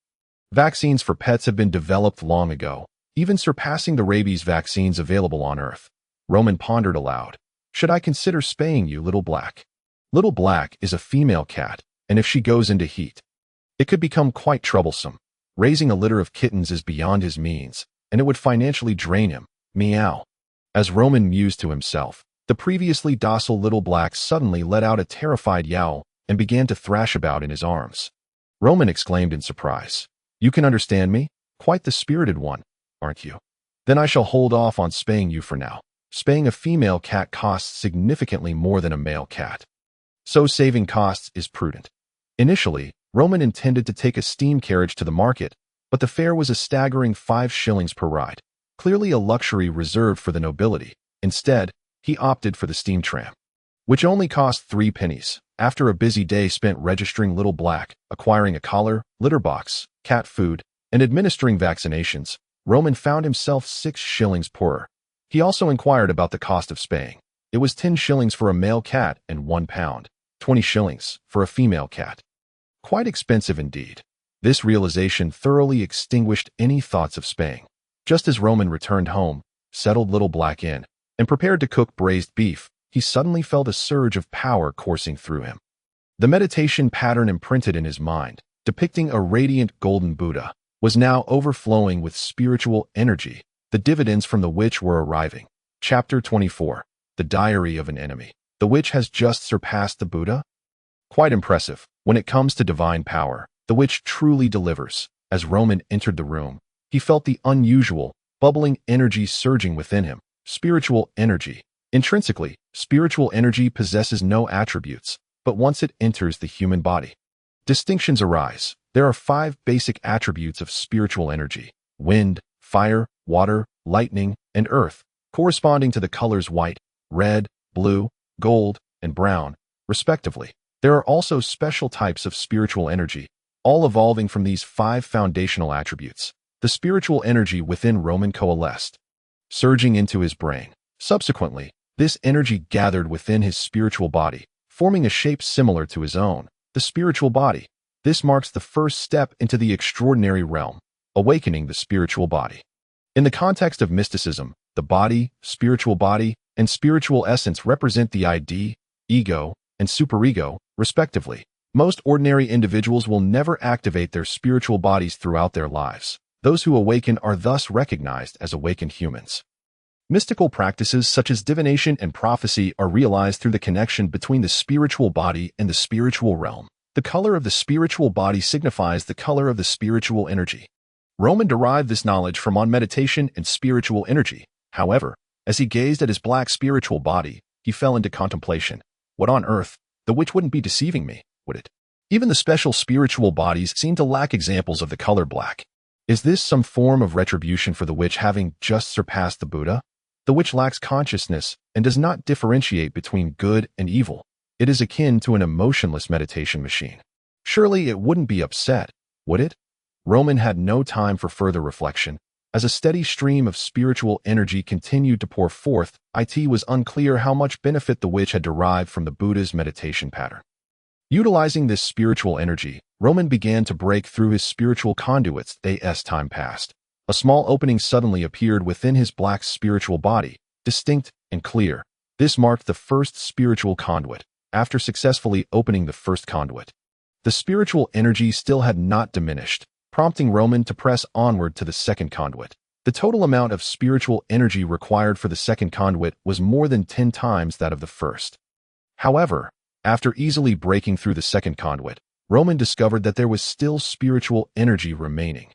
vaccines for pets have been developed long ago, even surpassing the rabies vaccines available on Earth. Roman pondered aloud, "Should I consider spaying you, Little Black?" Little Black is a female cat, and if she goes into heat, it could become quite troublesome. Raising a litter of kittens is beyond his means, and it would financially drain him. Meow. As Roman mused to himself, the previously docile Little Black suddenly let out a terrified yowl and began to thrash about in his arms. Roman exclaimed in surprise, "You can understand me? Quite the spirited one, aren't you? Then I shall hold off on spaying you for now. Spaying a female cat costs significantly more than a male cat, so saving costs is prudent." Initially, Roman intended to take a steam carriage to the market, but the fare was a staggering 5 shillings per ride, clearly a luxury reserved for the nobility. Instead, he opted for the steam tram, which only cost 3 pennies. After a busy day spent registering Little Black, acquiring a collar, litter box, cat food, and administering vaccinations, Roman found himself 6 shillings poorer. He also inquired about the cost of spaying. It was 10 shillings for a male cat and £1, 20 shillings for a female cat. Quite expensive indeed. This realization thoroughly extinguished any thoughts of spaying. Just as Roman returned home, settled Little Black in, and prepared to cook braised beef, he suddenly felt a surge of power coursing through him. The meditation pattern imprinted in his mind, depicting a radiant golden Buddha, was now overflowing with spiritual energy. The dividends from the witch were arriving. Chapter 24. The Diary of an Enemy. The witch has just surpassed the Buddha? Quite impressive. When it comes to divine power, the witch truly delivers. As Roman entered the room, he felt the unusual, bubbling energy surging within him. Spiritual energy. Intrinsically, spiritual energy possesses no attributes, but once it enters the human body, distinctions arise. There are 5 basic attributes of spiritual energy: wind, fire, water, lightning, and earth, corresponding to the colors white, red, blue, gold, and brown, respectively. There are also special types of spiritual energy, all evolving from these 5 foundational attributes. The spiritual energy within Roman coalesced, surging into his brain. Subsequently, this energy gathered within his spiritual body, forming a shape similar to his own, the spiritual body. This marks the first step into the extraordinary realm, awakening the spiritual body. In the context of mysticism, the body, and spiritual essence represent the ID, ego, and superego, respectively. Most ordinary individuals will never activate their spiritual bodies throughout their lives. Those who awaken are thus recognized as awakened humans. Mystical practices such as divination and prophecy are realized through the connection between the spiritual body and the spiritual realm. The color of the spiritual body signifies the color of the spiritual energy. Roman derived this knowledge from on meditation and spiritual energy. However, as he gazed at his black spiritual body, he fell into contemplation. What on earth? The witch wouldn't be deceiving me, would it? Even the special spiritual bodies seem to lack examples of the color black. Is this some form of retribution for the witch having just surpassed the Buddha? The witch lacks consciousness and does not differentiate between good and evil. It is akin to an emotionless meditation machine. Surely it wouldn't be upset, would it? Roman had no time for further reflection. As a steady stream of spiritual energy continued to pour forth, it was unclear how much benefit the witch had derived from the Buddha's meditation pattern. Utilizing this spiritual energy, Roman began to break through his spiritual conduits as time passed. A small opening suddenly appeared within his black spiritual body, distinct and clear. This marked the first spiritual conduit. After successfully opening the first conduit, the spiritual energy still had not diminished, prompting Roman to press onward to the second conduit. The total amount of spiritual energy required for the second conduit was more than 10 times that of the first. However, after easily breaking through the second conduit, Roman discovered that there was still spiritual energy remaining.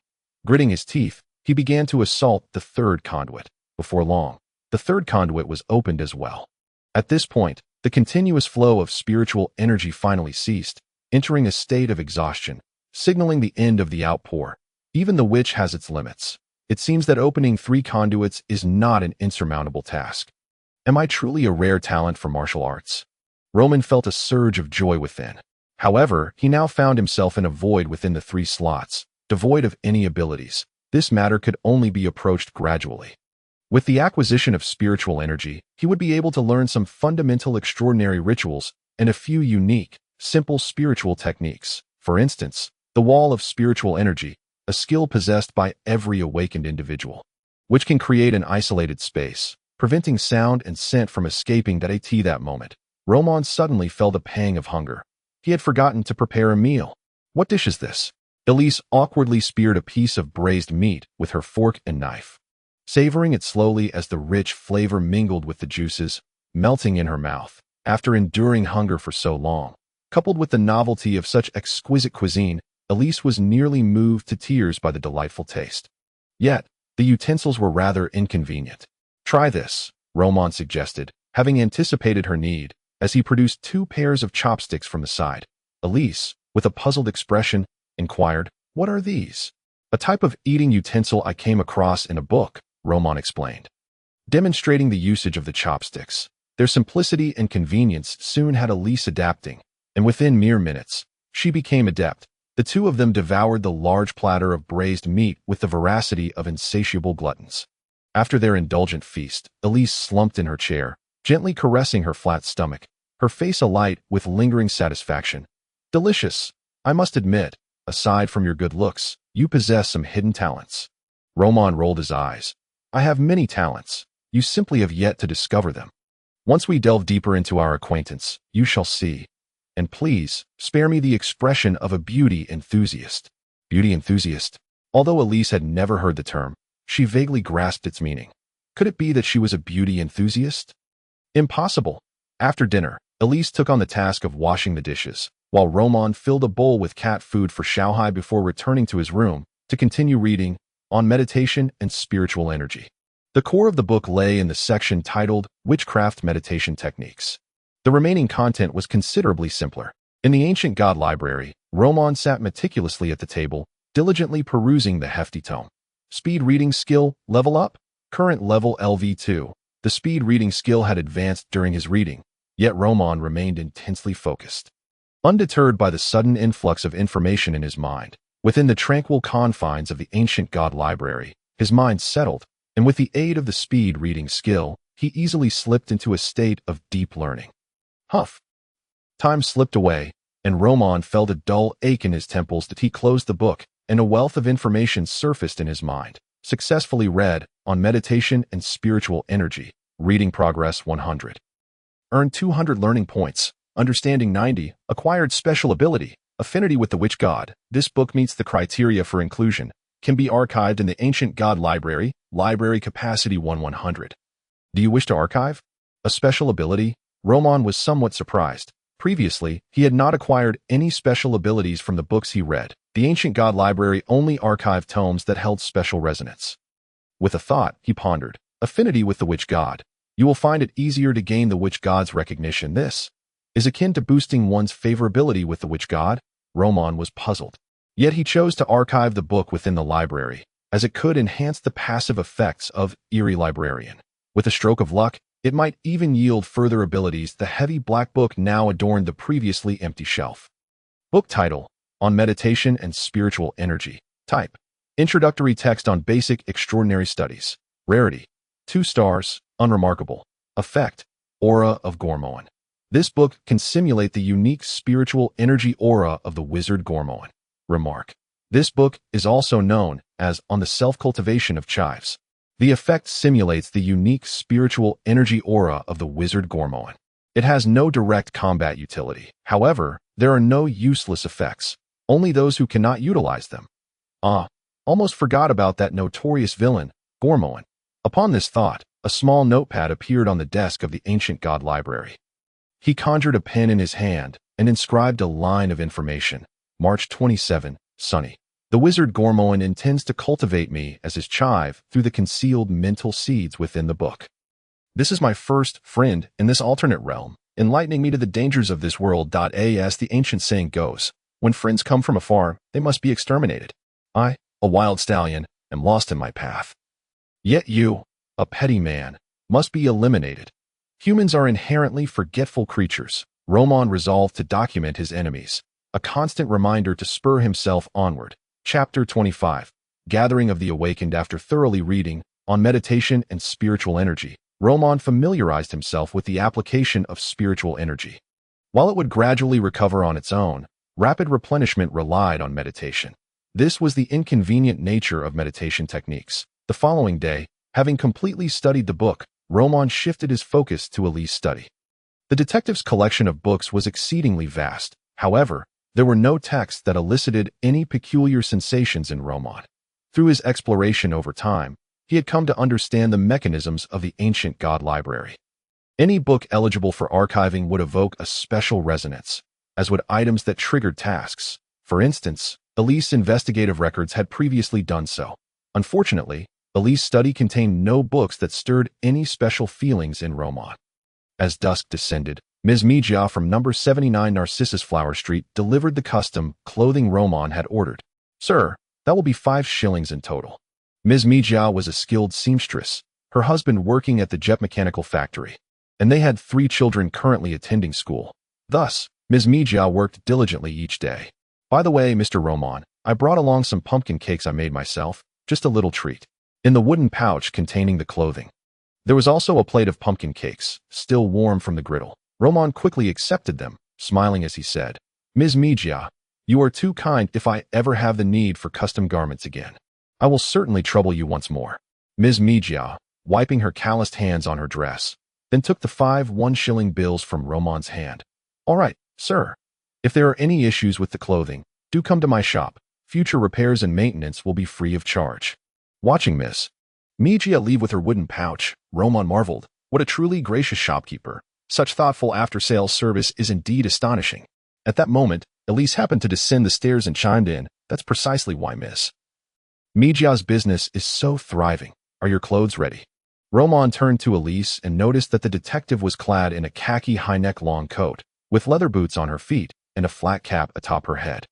Gritting his teeth, he began to assault the third conduit. Before long, the third conduit was opened as well. At this point, the continuous flow of spiritual energy finally ceased, entering a state of exhaustion, signaling the end of the outpour. Even the witch has its limits. It seems that opening 3 conduits is not an insurmountable task. Am I truly a rare talent for martial arts? Roman felt a surge of joy within. However, he now found himself in a void within the 3 slots, devoid of any abilities. This matter could only be approached gradually. With the acquisition of spiritual energy, he would be able to learn some fundamental extraordinary rituals and a few unique, simple spiritual techniques. For instance, the wall of spiritual energy, a skill possessed by every awakened individual, which can create an isolated space, preventing sound and scent from escaping that moment. Roman suddenly felt a pang of hunger. He had forgotten to prepare a meal. What dish is this? Elise awkwardly speared a piece of braised meat with her fork and knife, savoring it slowly as the rich flavor mingled with the juices, melting in her mouth. After enduring hunger for so long, coupled with the novelty of such exquisite cuisine, Elise was nearly moved to tears by the delightful taste. Yet, the utensils were rather inconvenient. Try this, Roman suggested, having anticipated her need, as he produced 2 pairs of chopsticks from the side. Elise, with a puzzled expression, inquired, "What are these?" "A type of eating utensil I came across in a book," Roman explained, demonstrating the usage of the chopsticks. Their simplicity and convenience soon had Elise adapting, and within mere minutes, she became adept. The two of them devoured the large platter of braised meat with the voracity of insatiable gluttons. After their indulgent feast, Elise slumped in her chair, gently caressing her flat stomach, her face alight with lingering satisfaction. "Delicious. I must admit, aside from your good looks, you possess some hidden talents." Roman rolled his eyes. "I have many talents. You simply have yet to discover them. Once we delve deeper into our acquaintance, you shall see. And please, spare me the expression of a beauty enthusiast." Beauty enthusiast? Although Elise had never heard the term, she vaguely grasped its meaning. Could it be that she was a beauty enthusiast? Impossible. After dinner, Elise took on the task of washing the dishes, while Roman filled a bowl with cat food for Xiaohai before returning to his room to continue reading on meditation and spiritual energy. The core of the book lay in the section titled Witchcraft Meditation Techniques. The remaining content was considerably simpler. In the ancient god library, Roman sat meticulously at the table, diligently perusing the hefty tome. Speed reading skill, level up, current level LV2. The speed reading skill had advanced during his reading, yet Roman remained intensely focused. Undeterred by the sudden influx of information in his mind, within the tranquil confines of the ancient god library, his mind settled, and with the aid of the speed reading skill, he easily slipped into a state of deep learning. Huff. Time slipped away, and Roman felt a dull ache in his temples as he closed the book, and a wealth of information surfaced in his mind. Successfully read on meditation and spiritual energy. Reading progress 100. Earned 200 learning points. Understanding 90. Acquired special ability. Affinity with the witch god. This book meets the criteria for inclusion. Can be archived in the ancient god library. Library capacity 100. Do you wish to archive? A special ability? Roman was somewhat surprised. Previously, he had not acquired any special abilities from the books he read. The ancient god library only archived tomes that held special resonance. With a thought, he pondered, affinity with the witch god. You will find it easier to gain the witch god's recognition. This is akin to boosting one's favorability with the witch god. Roman was puzzled. Yet he chose to archive the book within the library, as it could enhance the passive effects of Eerie Librarian. With a stroke of luck, it might even yield further abilities. The heavy black book now adorned the previously empty shelf. Book title: On Meditation and Spiritual Energy. Type: Introductory text on basic extraordinary studies. Rarity: 2 stars, unremarkable. Effect: Aura of Gormoan. This book can simulate the unique spiritual energy aura of the wizard Gormoan. Remark: This book is also known as On the Self-Cultivation of Chives. The effect simulates the unique spiritual energy aura of the wizard Gormoan. It has no direct combat utility. However, there are no useless effects, only those who cannot utilize them. Almost forgot about that notorious villain, Gormoan. Upon this thought, a small notepad appeared on the desk of the ancient god library. He conjured a pen in his hand and inscribed a line of information. March 27, Sunny. The wizard Gormoan intends to cultivate me as his chive through the concealed mental seeds within the book. This is my first friend in this alternate realm, enlightening me to the dangers of this world. As the ancient saying goes, when friends come from afar, they must be exterminated. I, a wild stallion, am lost in my path. Yet you, a petty man, must be eliminated. Humans are inherently forgetful creatures. Roman resolved to document his enemies, a constant reminder to spur himself onward. Chapter 25. Gathering of the Awakened. After thoroughly reading On meditation and spiritual energy, Roman familiarized himself with the application of spiritual energy. While it would gradually recover on its own, rapid replenishment relied on meditation. This was the inconvenient nature of meditation techniques. The following day, having completely studied the book, Roman shifted his focus to Elise's study. The detective's collection of books was exceedingly vast. However, there were no texts that elicited any peculiar sensations in Roman. Through his exploration over time, he had come to understand the mechanisms of the ancient god library. Any book eligible for archiving would evoke a special resonance, as would items that triggered tasks. For instance, Elise's investigative records had previously done so. Unfortunately, Elise's study contained no books that stirred any special feelings in Roman. As dusk descended, Ms. Mijia from number 79 Narcissus Flower Street delivered the custom clothing Roman had ordered. "Sir, that will be 5 shillings in total." Ms. Mijia was a skilled seamstress, her husband working at the jet mechanical factory, and they had 3 children currently attending school. Thus, Ms. Mijia worked diligently each day. "By the way, Mr. Roman, I brought along some pumpkin cakes I made myself, just a little treat." In the wooden pouch containing the clothing, there was also a plate of pumpkin cakes, still warm from the griddle. Roman quickly accepted them, smiling as he said, "Ms. Mijia, you are too kind. If I ever have the need for custom garments again, I will certainly trouble you once more." Ms. Mijia, wiping her calloused hands on her dress, then took the 5 1-shilling bills from Roman's hand. "All right, sir. If there are any issues with the clothing, do come to my shop. Future repairs and maintenance will be free of charge." Watching Ms. Mijia leave with her wooden pouch, Roman marveled. What a truly gracious shopkeeper. Such thoughtful after-sales service is indeed astonishing. At that moment, Elise happened to descend the stairs and chimed in, "That's precisely why Ms. Mijia's business is so thriving. Are your clothes ready?" Roman turned to Elise and noticed that the detective was clad in a khaki high-neck long coat, with leather boots on her feet and a flat cap atop her head.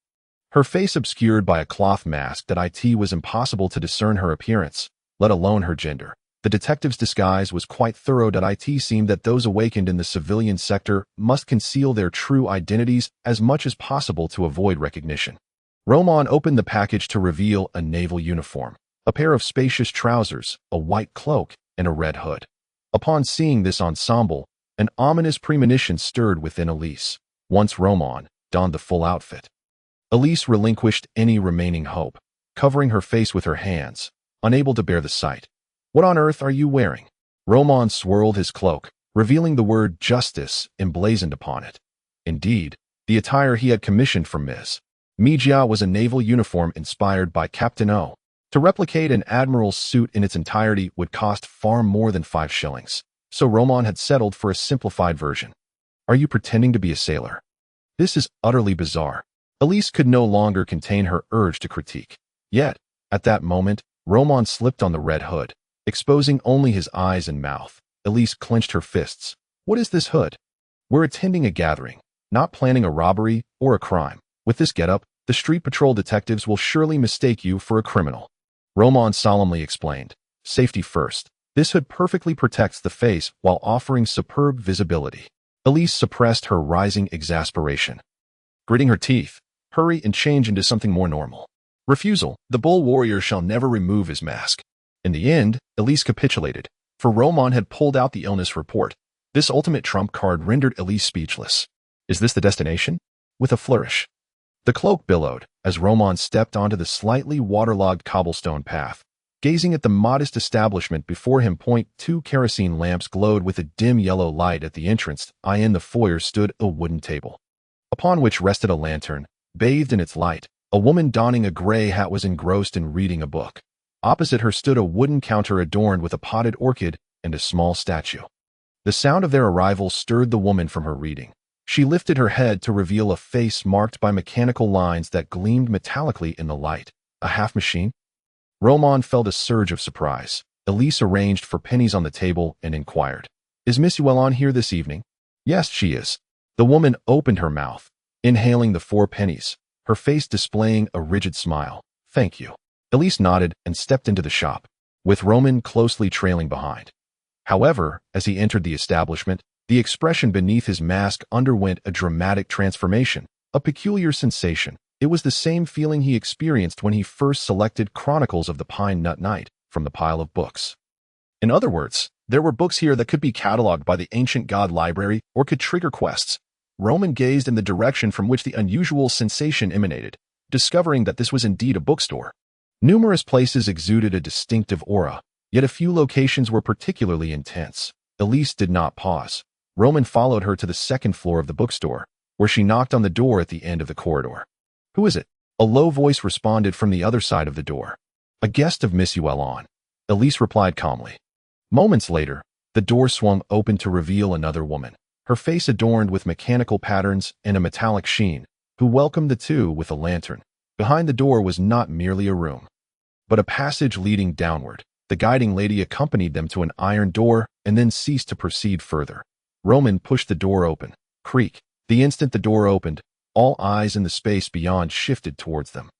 Her face obscured by a cloth mask that it was impossible to discern her appearance, let alone her gender. The detective's disguise was quite thorough. It seemed that those awakened in the civilian sector must conceal their true identities as much as possible to avoid recognition. Roman opened the package to reveal a naval uniform, a pair of spacious trousers, a white cloak, and a red hood. Upon seeing this ensemble, an ominous premonition stirred within Elise. Once Roman donned the full outfit, Elise relinquished any remaining hope, covering her face with her hands, unable to bear the sight. "What on earth are you wearing?" Roman swirled his cloak, revealing the word justice emblazoned upon it. Indeed, the attire he had commissioned from Ms. Mijia was a naval uniform inspired by Captain O. To replicate an admiral's suit in its entirety would cost far more than 5 shillings, so Roman had settled for a simplified version. "Are you pretending to be a sailor? This is utterly bizarre." Elise could no longer contain her urge to critique. Yet, at that moment, Roman slipped on the red hood, exposing only his eyes and mouth. Elise clenched her fists. "What is this hood? We're attending a gathering, not planning a robbery or a crime. With this getup, the street patrol detectives will surely mistake you for a criminal." Roman solemnly explained, "Safety first. This hood perfectly protects the face while offering superb visibility." Elise suppressed her rising exasperation. Gritting her teeth, "Hurry and change into something more normal." Refusal. The bull warrior shall never remove his mask. In the end, Elise capitulated, for Roman had pulled out the illness report. This ultimate trump card rendered Elise speechless. "Is this the destination?" With a flourish, the cloak billowed as Roman stepped onto the slightly waterlogged cobblestone path. Gazing at the modest establishment before him, 2 kerosene lamps glowed with a dim yellow light at the entrance. In the foyer stood a wooden table, upon which rested a lantern. Bathed in its light, a woman donning a gray hat was engrossed in reading a book. Opposite her stood a wooden counter adorned with a potted orchid and a small statue. The sound of their arrival stirred the woman from her reading. She lifted her head to reveal a face marked by mechanical lines that gleamed metallically in the light. A half-machine? Roman felt a surge of surprise. Elise arranged for pennies on the table and inquired, "Is Miss Yuelon here this evening?" "Yes, she is." The woman opened her mouth, inhaling the 4 pennies, her face displaying a rigid smile. "Thank you." Elise nodded and stepped into the shop, with Roman closely trailing behind. However, as he entered the establishment, the expression beneath his mask underwent a dramatic transformation, a peculiar sensation. It was the same feeling he experienced when he first selected Chronicles of the Pine Nut Knight from the pile of books. In other words, there were books here that could be cataloged by the ancient god library or could trigger quests. Roman gazed in the direction from which the unusual sensation emanated, discovering that this was indeed a bookstore. Numerous places exuded a distinctive aura, yet a few locations were particularly intense. Elise did not pause. Roman followed her to the second floor of the bookstore, where she knocked on the door at the end of the corridor. "Who is it?" A low voice responded from the other side of the door. "A guest of Miss Yuelon," Elise replied calmly. Moments later, the door swung open to reveal another woman, her face adorned with mechanical patterns and a metallic sheen, who welcomed the two with a lantern. Behind the door was not merely a room, but a passage leading downward. The guiding lady accompanied them to an iron door and then ceased to proceed further. Roman pushed the door open. Creak. The instant the door opened, all eyes in the space beyond shifted towards them.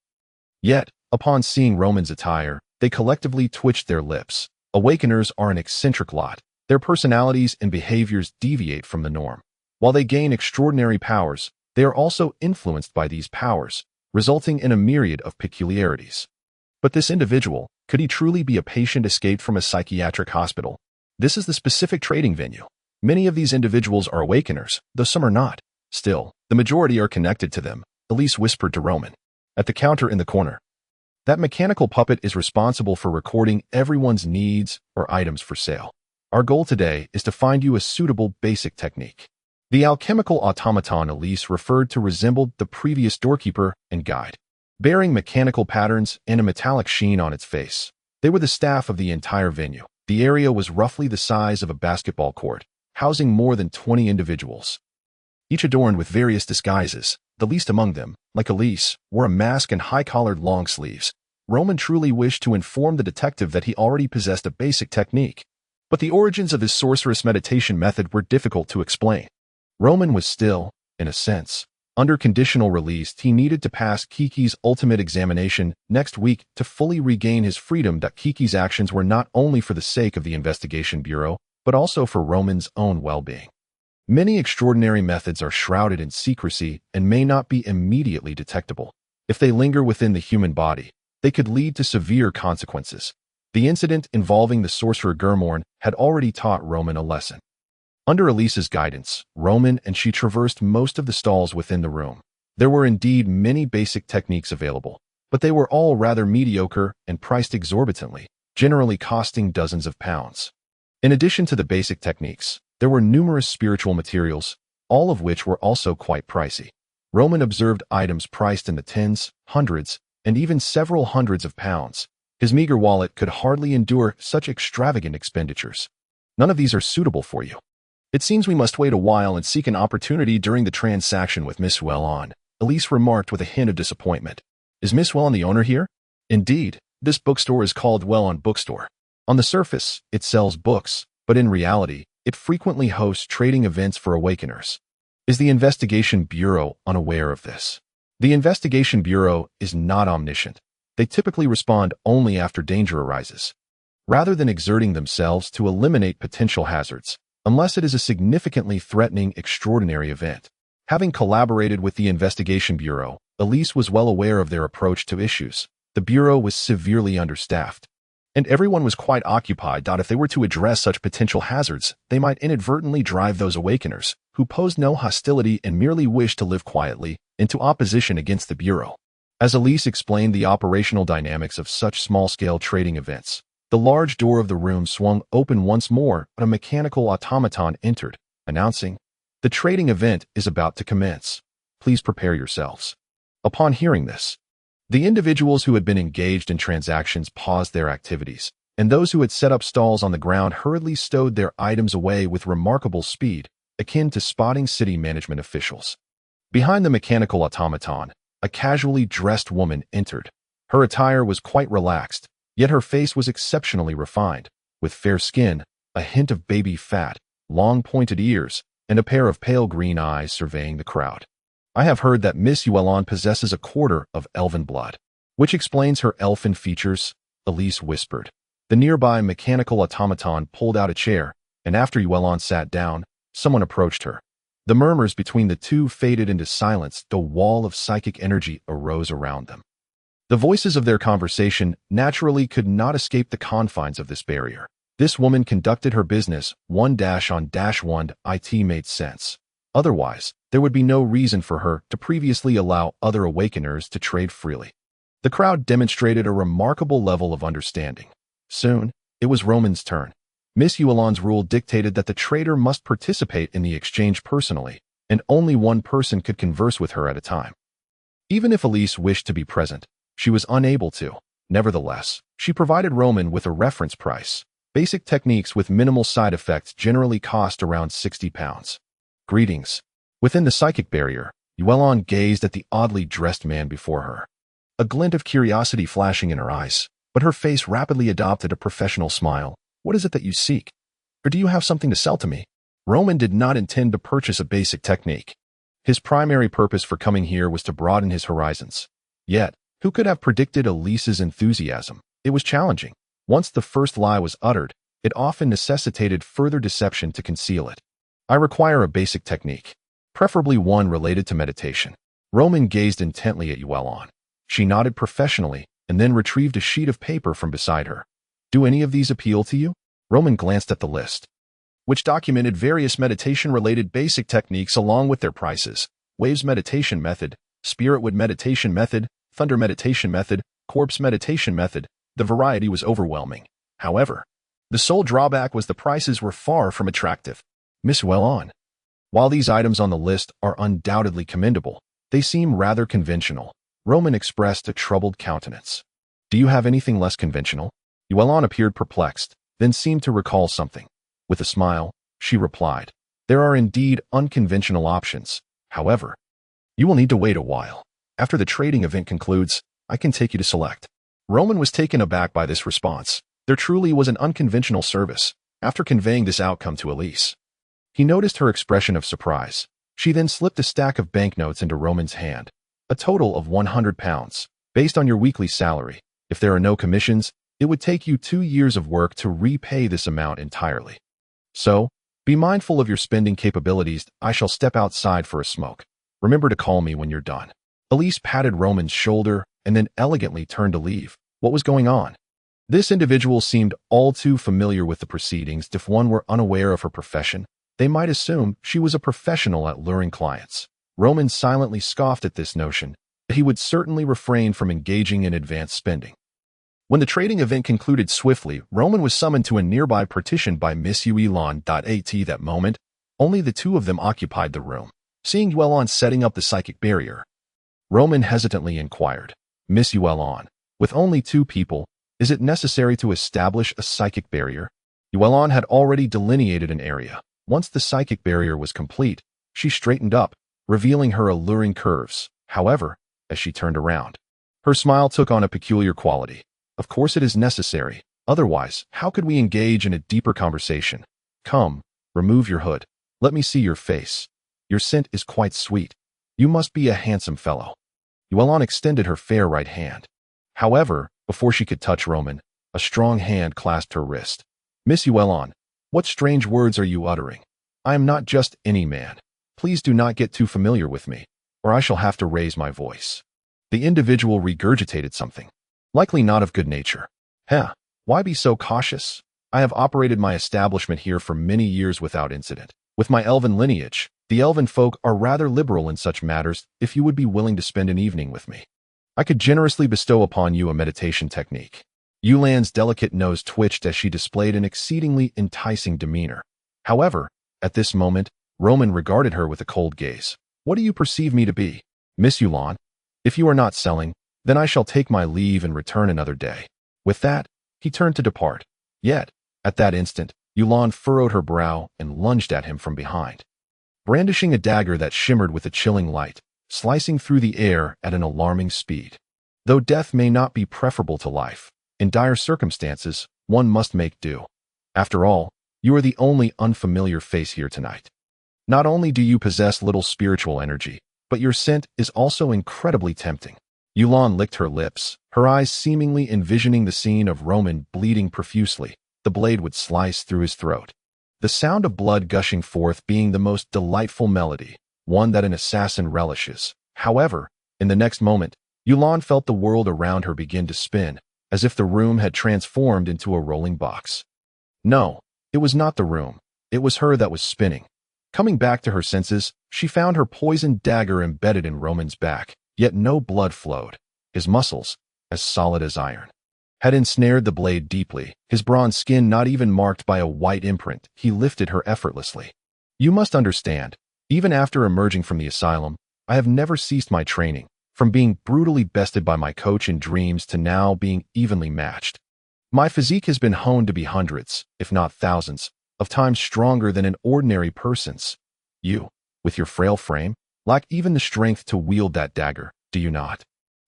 Yet, upon seeing Roman's attire, they collectively twitched their lips. Awakeners are an eccentric lot. Their personalities and behaviors deviate from the norm. While they gain extraordinary powers, they are also influenced by these powers, resulting in a myriad of peculiarities. But this individual, could he truly be a patient escaped from a psychiatric hospital? This is the specific trading venue. Many of these individuals are awakeners, though some are not. Still, the majority are connected to them, Elise whispered to Roman. At the counter in the corner. That mechanical puppet is responsible for recording everyone's needs or items for sale. Our goal today is to find you a suitable basic technique. The alchemical automaton Elise referred to resembled the previous doorkeeper and guide, bearing mechanical patterns and a metallic sheen on its face. They were the staff of the entire venue. The area was roughly the size of a basketball court, housing more than 20 individuals, each adorned with various disguises. The least among them, like Elise, wore a mask and high-collared long sleeves. Roman truly wished to inform the detective that he already possessed a basic technique, but the origins of his sorceress meditation method were difficult to explain. Roman was still, in a sense, under conditional release. He needed to pass Kiki's ultimate examination next week to fully regain his freedom. Kiki's actions were not only for the sake of the investigation bureau, but also for Roman's own well-being. Many extraordinary methods are shrouded in secrecy and may not be immediately detectable. If they linger within the human body, they could lead to severe consequences. The incident involving the sorcerer Gurmorn had already taught Roman a lesson. Under Elise's guidance, Roman and she traversed most of the stalls within the room. There were indeed many basic techniques available, but they were all rather mediocre and priced exorbitantly, generally costing dozens of pounds. In addition to the basic techniques, there were numerous spiritual materials, all of which were also quite pricey. Roman observed items priced in the tens, hundreds, and even several hundreds of pounds. His meager wallet could hardly endure such extravagant expenditures. None of these are suitable for you. It seems we must wait a while and seek an opportunity during the transaction with Miss Yuelon, Elise remarked with a hint of disappointment. Is Miss Yuelon the owner here? Indeed, this bookstore is called Yuelon Bookstore. On the surface, it sells books, but in reality, it frequently hosts trading events for awakeners. Is the Investigation Bureau unaware of this? The Investigation Bureau is not omniscient. They typically respond only after danger arises, rather than exerting themselves to eliminate potential hazards, unless it is a significantly threatening extraordinary event. Having collaborated with the Investigation Bureau, Elise was well aware of their approach to issues. The Bureau was severely understaffed, and everyone was quite occupied. If they were to address such potential hazards, they might inadvertently drive those awakeners, who posed no hostility and merely wished to live quietly, into opposition against the Bureau. As Elise explained the operational dynamics of such small-scale trading events, the large door of the room swung open once more and a mechanical automaton entered, announcing, "The trading event is about to commence. Please prepare yourselves." Upon hearing this, the individuals who had been engaged in transactions paused their activities, and those who had set up stalls on the ground hurriedly stowed their items away with remarkable speed, akin to spotting city management officials. Behind the mechanical automaton, a casually dressed woman entered. Her attire was quite relaxed, yet her face was exceptionally refined, with fair skin, a hint of baby fat, long pointed ears, and a pair of pale green eyes surveying the crowd. "I have heard that Miss Yuelon possesses a quarter of elven blood, which explains her elfin features," Elise whispered. The nearby mechanical automaton pulled out a chair, and after Yuelon sat down, someone approached her. The murmurs between the two faded into silence. The wall of psychic energy arose around them. The voices of their conversation naturally could not escape the confines of this barrier. This woman conducted her business 1-on-1. It made sense. Otherwise, there would be no reason for her to previously allow other awakeners to trade freely. The crowd demonstrated a remarkable level of understanding. Soon, it was Roman's turn. Miss Yuelan's rule dictated that the trader must participate in the exchange personally, and only one person could converse with her at a time. Even if Elise wished to be present, she was unable to. Nevertheless, she provided Roman with a reference price. Basic techniques with minimal side effects generally cost around £60. Greetings. Within the psychic barrier, Yuelan gazed at the oddly dressed man before her. A glint of curiosity flashing in her eyes, but her face rapidly adopted a professional smile. What is it that you seek? Or do you have something to sell to me? Roman did not intend to purchase a basic technique. His primary purpose for coming here was to broaden his horizons. Yet, who could have predicted Elise's enthusiasm? It was challenging. Once the first lie was uttered, it often necessitated further deception to conceal it. I require a basic technique, preferably one related to meditation. Roman gazed intently at Yuelan. She nodded professionally and then retrieved a sheet of paper from beside her. Do any of these appeal to you? Roman glanced at the list, which documented various meditation-related basic techniques along with their prices. Waves meditation method, spiritwood meditation method, thunder meditation method, corpse meditation method. The variety was overwhelming. However, the sole drawback was the prices were far from attractive. Miss Yuelan, while these items on the list are undoubtedly commendable, they seem rather conventional. Roman expressed a troubled countenance. Do you have anything less conventional? Yuelan appeared perplexed, then seemed to recall something. With a smile, she replied, there are indeed unconventional options. However, you will need to wait a while. After the trading event concludes, I can take you to select. Roman was taken aback by this response. There truly was an unconventional service. After conveying this outcome to Elise, he noticed her expression of surprise. She then slipped a stack of banknotes into Roman's hand. A total of £100. Based on your weekly salary, if there are no commissions, it would take you 2 years of work to repay this amount entirely. So, be mindful of your spending capabilities. I shall step outside for a smoke. Remember to call me when you're done. Elise patted Roman's shoulder and then elegantly turned to leave. What was going on? This individual seemed all too familiar with the proceedings. If one were unaware of her profession, they might assume she was a professional at luring clients. Roman silently scoffed at this notion, but he would certainly refrain from engaging in advanced spending. When the trading event concluded swiftly, Roman was summoned to a nearby partition by Miss Yuelan. At that moment, only the two of them occupied the room. Seeing Yuelan setting up the psychic barrier, Roman hesitantly inquired, Miss Yuelan, with only 2 people, is it necessary to establish a psychic barrier? Yuelan had already delineated an area. Once the psychic barrier was complete, she straightened up, revealing her alluring curves. However, as she turned around, her smile took on a peculiar quality. Of course it is necessary. Otherwise, how could we engage in a deeper conversation? Come, remove your hood. Let me see your face. Your scent is quite sweet. You must be a handsome fellow. Yuelan extended her fair right hand. However, before she could touch Roman, a strong hand clasped her wrist. Miss Yuelan, what strange words are you uttering? I am not just any man. Please do not get too familiar with me, or I shall have to raise my voice. The individual regurgitated something, likely not of good nature. Why be so cautious? I have operated my establishment here for many years without incident. With my elven lineage, the elven folk are rather liberal in such matters. If you would be willing to spend an evening with me, I could generously bestow upon you a meditation technique. Yuelan's delicate nose twitched as she displayed an exceedingly enticing demeanor. However, at this moment, Roman regarded her with a cold gaze. What do you perceive me to be? Miss Yuelan, if you are not selling, then I shall take my leave and return another day. With that, he turned to depart. Yet, at that instant, Yuelan furrowed her brow and lunged at him from behind, brandishing a dagger that shimmered with a chilling light, slicing through the air at an alarming speed. Though death may not be preferable to life, in dire circumstances, one must make do. After all, you are the only unfamiliar face here tonight. Not only do you possess little spiritual energy, but your scent is also incredibly tempting. Yuelan licked her lips, her eyes seemingly envisioning the scene of Roman bleeding profusely. The blade would slice through his throat, the sound of blood gushing forth being the most delightful melody, one that an assassin relishes. However, in the next moment, Yuelan felt the world around her begin to spin, as if the room had transformed into a rolling box. No, it was not the room. It was her that was spinning. Coming back to her senses, she found her poisoned dagger embedded in Roman's back, yet no blood flowed. His muscles, as solid as iron, had ensnared the blade deeply, his bronze skin not even marked by a white imprint. He lifted her effortlessly. You must understand, even after emerging from the asylum, I have never ceased my training, from being brutally bested by my coach in dreams to now being evenly matched. My physique has been honed to be hundreds, if not thousands, of times stronger than an ordinary person's. You, with your frail frame, lack even the strength to wield that dagger, do you not?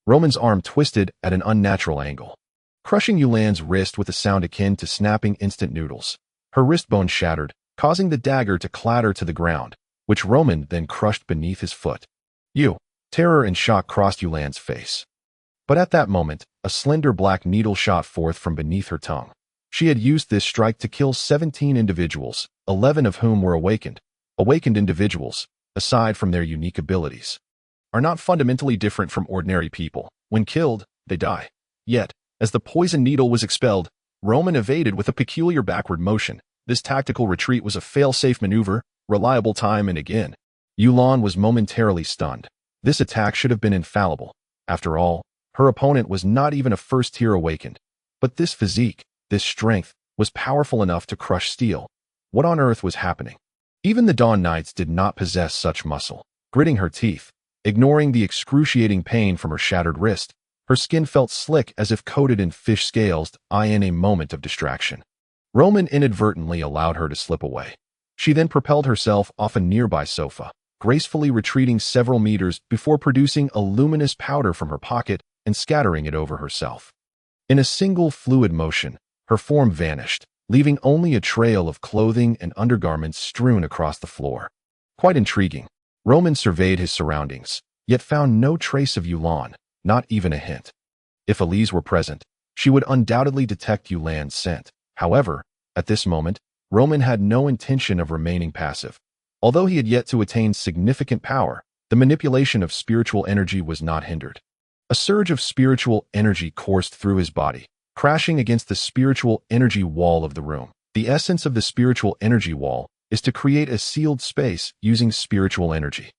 Roman's arm twisted at an unnatural angle, crushing Yulan's wrist with a sound akin to snapping instant noodles. Her wrist bone shattered, causing the dagger to clatter to the ground, which Roman then crushed beneath his foot. Terror and shock crossed Yulan's face. But at that moment, a slender black needle shot forth from beneath her tongue. She had used this strike to kill 17 individuals, 11 of whom were awakened. Awakened individuals, aside from their unique abilities, are not fundamentally different from ordinary people. When killed, they die. Yet, as the poison needle was expelled, Roman evaded with a peculiar backward motion. This tactical retreat was a fail-safe maneuver, reliable time and again. Yulan was momentarily stunned. This attack should have been infallible. After all, her opponent was not even a first-tier awakened. But this physique, this strength, was powerful enough to crush steel. What on earth was happening? Even the Dawn Knights did not possess such muscle. Gritting her teeth, ignoring the excruciating pain from her shattered wrist, her skin felt slick as if coated in fish scales in a moment of distraction. Roman inadvertently allowed her to slip away. She then propelled herself off a nearby sofa, gracefully retreating several meters before producing a luminous powder from her pocket and scattering it over herself. In a single fluid motion, her form vanished, leaving only a trail of clothing and undergarments strewn across the floor. Quite intriguing. Roman surveyed his surroundings, yet found no trace of Yulan, not even a hint. If Elise were present, she would undoubtedly detect Yulan's scent. However, at this moment, Roman had no intention of remaining passive. Although he had yet to attain significant power, the manipulation of spiritual energy was not hindered. A surge of spiritual energy coursed through his body, crashing against the spiritual energy wall of the room. The essence of the spiritual energy wall is to create a sealed space using spiritual energy.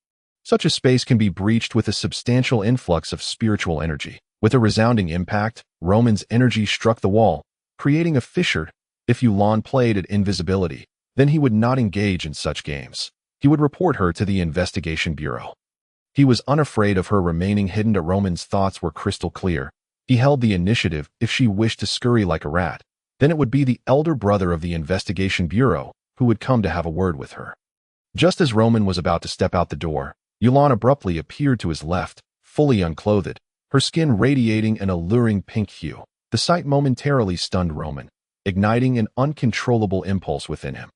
Such a space can be breached with a substantial influx of spiritual energy. With a resounding impact, Roman's energy struck the wall, creating a fissure. If Yulan played at invisibility, then he would not engage in such games. He would report her to the investigation bureau. He was unafraid of her remaining hidden. Roman's thoughts were crystal clear. He held the initiative. If she wished to scurry like a rat, then it would be the elder brother of the investigation bureau who would come to have a word with her. Just as Roman was about to step out the door, Yulan abruptly appeared to his left, fully unclothed, her skin radiating an alluring pink hue. The sight momentarily stunned Roman, igniting an uncontrollable impulse within him.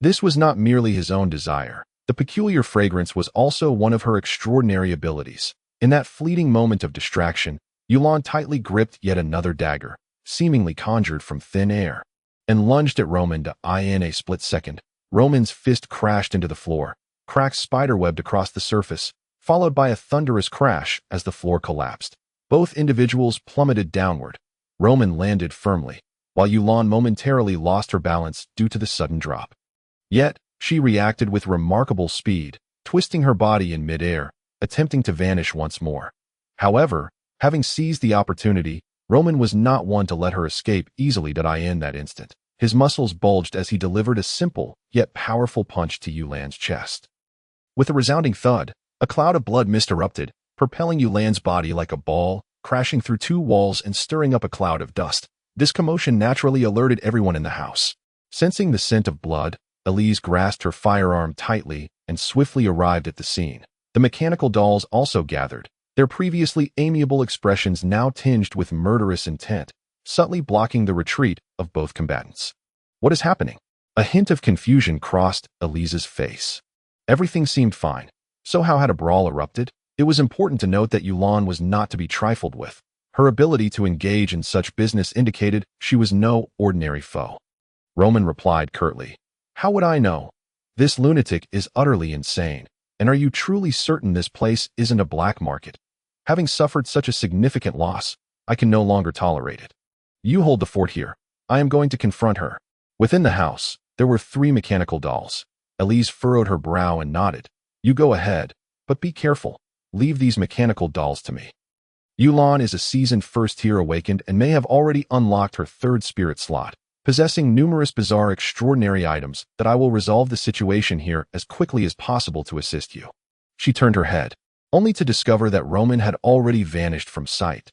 This was not merely his own desire. The peculiar fragrance was also one of her extraordinary abilities. In that fleeting moment of distraction, Yulan tightly gripped yet another dagger, seemingly conjured from thin air, and lunged at Roman. In a split second, Roman's fist crashed into the floor, cracks spiderwebbed across the surface, followed by a thunderous crash as the floor collapsed. Both individuals plummeted downward. Roman landed firmly, while Yulan momentarily lost her balance due to the sudden drop. Yet, she reacted with remarkable speed, twisting her body in midair, attempting to vanish once more. However, having seized the opportunity, Roman was not one to let her escape easily. In that instant, his muscles bulged as he delivered a simple, yet powerful punch to Yulan's chest. With a resounding thud, a cloud of blood mist erupted, propelling Yulan's body like a ball, crashing through two walls and stirring up a cloud of dust. This commotion naturally alerted everyone in the house. Sensing the scent of blood, Elise grasped her firearm tightly and swiftly arrived at the scene. The mechanical dolls also gathered, their previously amiable expressions now tinged with murderous intent, subtly blocking the retreat of both combatants. What is happening? A hint of confusion crossed Elise's face. Everything seemed fine. So how had a brawl erupted? It was important to note that Yulan was not to be trifled with. Her ability to engage in such business indicated she was no ordinary foe. Roman replied curtly, "How would I know? This lunatic is utterly insane. And are you truly certain this place isn't a black market? Having suffered such a significant loss, I can no longer tolerate it. You hold the fort here. I am going to confront her." Within the house, there were 3 mechanical dolls. Elise furrowed her brow and nodded. You go ahead, but be careful. Leave these mechanical dolls to me. Yulan is a seasoned first-tier awakened and may have already unlocked her 3rd spirit slot, possessing numerous bizarre extraordinary items that I will resolve the situation here as quickly as possible to assist you. She turned her head, only to discover that Roman had already vanished from sight.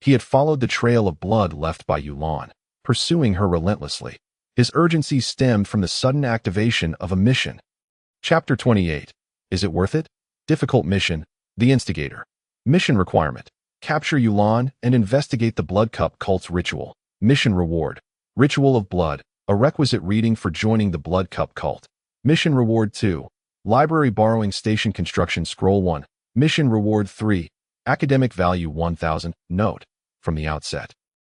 He had followed the trail of blood left by Yulan, pursuing her relentlessly. His urgency stemmed from the sudden activation of a mission. Chapter 28. Is it worth it? Difficult mission. The instigator. Mission requirement. Capture Yulan and investigate the Blood Cup cult's ritual. Mission reward. Ritual of Blood. A requisite reading for joining the Blood Cup cult. Mission reward 2. Library borrowing station construction scroll 1. Mission reward 3. Academic value 1000. Note. From the outset.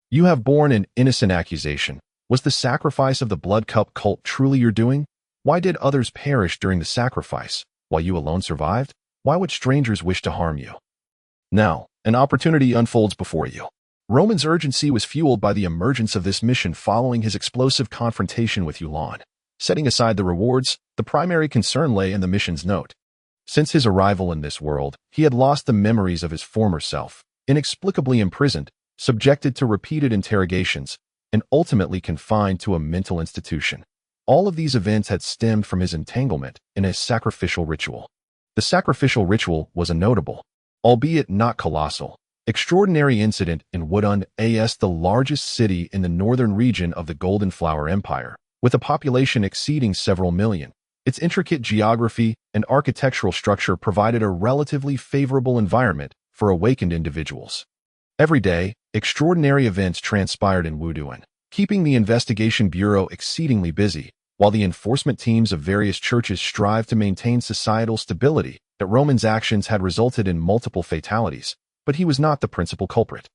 You have borne an innocent accusation. Was the sacrifice of the Blood Cup cult truly your doing? Why did others perish during the sacrifice, while you alone survived? Why would strangers wish to harm you? Now, an opportunity unfolds before you. Roman's urgency was fueled by the emergence of this mission following his explosive confrontation with Yulan. Setting aside the rewards, the primary concern lay in the mission's note. Since his arrival in this world, he had lost the memories of his former self, inexplicably imprisoned, subjected to repeated interrogations, and ultimately confined to a mental institution. All of these events had stemmed from his entanglement in a sacrificial ritual. The sacrificial ritual was a notable, albeit not colossal, extraordinary incident in Wudun as the largest city in the northern region of the Golden Flower Empire, with a population exceeding several million. Its intricate geography and architectural structure provided a relatively favorable environment for awakened individuals. Every day, extraordinary events transpired in Wudun, keeping the investigation bureau exceedingly busy, while the enforcement teams of various churches strived to maintain societal stability. That Roman's actions had resulted in multiple fatalities, but he was not the principal culprit,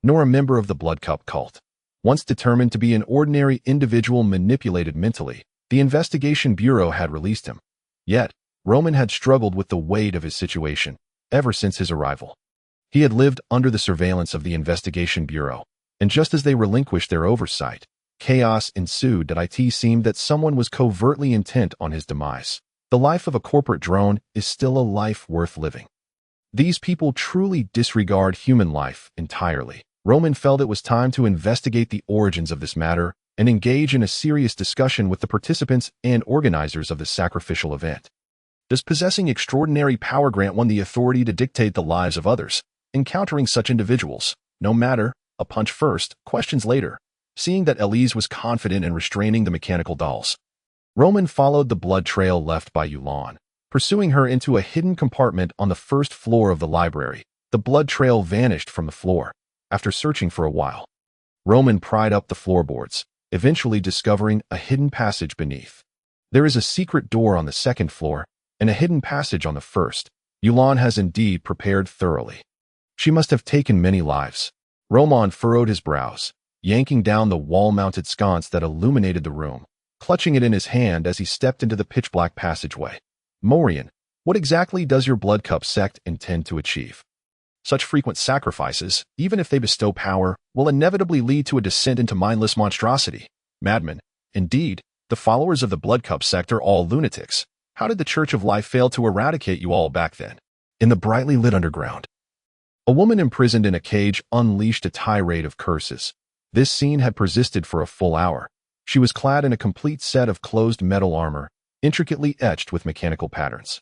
nor a member of the Blood Cup cult. Once determined to be an ordinary individual manipulated mentally, the investigation bureau had released him. Yet, Roman had struggled with the weight of his situation ever since his arrival. He had lived under the surveillance of the investigation bureau, and just as they relinquished their oversight, chaos ensued. It seemed that someone was covertly intent on his demise. The life of a corporate drone is still a life worth living. These people truly disregard human life entirely. Roman felt it was time to investigate the origins of this matter and engage in a serious discussion with the participants and organizers of the sacrificial event. Does possessing extraordinary power grant one the authority to dictate the lives of others? Encountering such individuals, no matter, a punch first, questions later. Seeing that Elise was confident in restraining the mechanical dolls, Roman followed the blood trail left by Yulan, pursuing her into a hidden compartment on the 1st floor of the library. The blood trail vanished from the floor. After searching for a while, Roman pried up the floorboards, eventually discovering a hidden passage beneath. There is a secret door on the 2nd floor and a hidden passage on the 1st. Yulan has indeed prepared thoroughly. She must have taken many lives. Roman furrowed his brows, yanking down the wall-mounted sconce that illuminated the room, clutching it in his hand as he stepped into the pitch-black passageway. Morian, what exactly does your Blood Cup sect intend to achieve? Such frequent sacrifices, even if they bestow power, will inevitably lead to a descent into mindless monstrosity. Madmen. Indeed, the followers of the Blood Cup sect are all lunatics. How did the Church of Life fail to eradicate you all back then? In the brightly lit underground, a woman imprisoned in a cage unleashed a tirade of curses. This scene had persisted for a full hour. She was clad in a complete set of closed metal armor, intricately etched with mechanical patterns.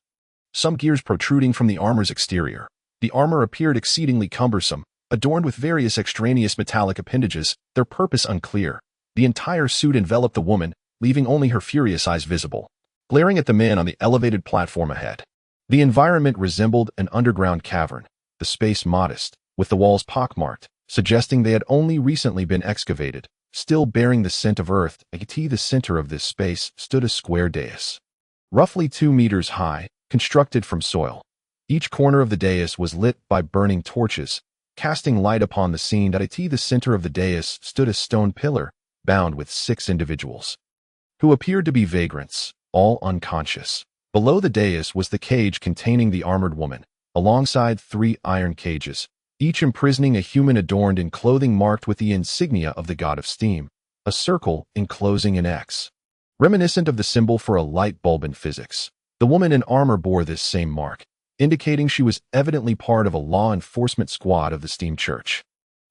Some gears protruding from the armor's exterior. The armor appeared exceedingly cumbersome, adorned with various extraneous metallic appendages, their purpose unclear. The entire suit enveloped the woman, leaving only her furious eyes visible, glaring at the men on the elevated platform ahead. The environment resembled an underground cavern, the space modest, with the walls pockmarked, suggesting they had only recently been excavated. Still bearing the scent of earth, at the center of this space stood a square dais, roughly 2 meters high, constructed from soil. Each corner of the dais was lit by burning torches, casting light upon the scene. At the center of the dais stood a stone pillar, bound with 6 individuals, who appeared to be vagrants, all unconscious. Below the dais was the cage containing the armored woman, alongside 3 iron cages, each imprisoning a human adorned in clothing marked with the insignia of the god of steam. a circle enclosing an X, reminiscent of the symbol for a light bulb in physics. The woman in armor bore this same mark, indicating she was evidently part of a law enforcement squad of the steam church.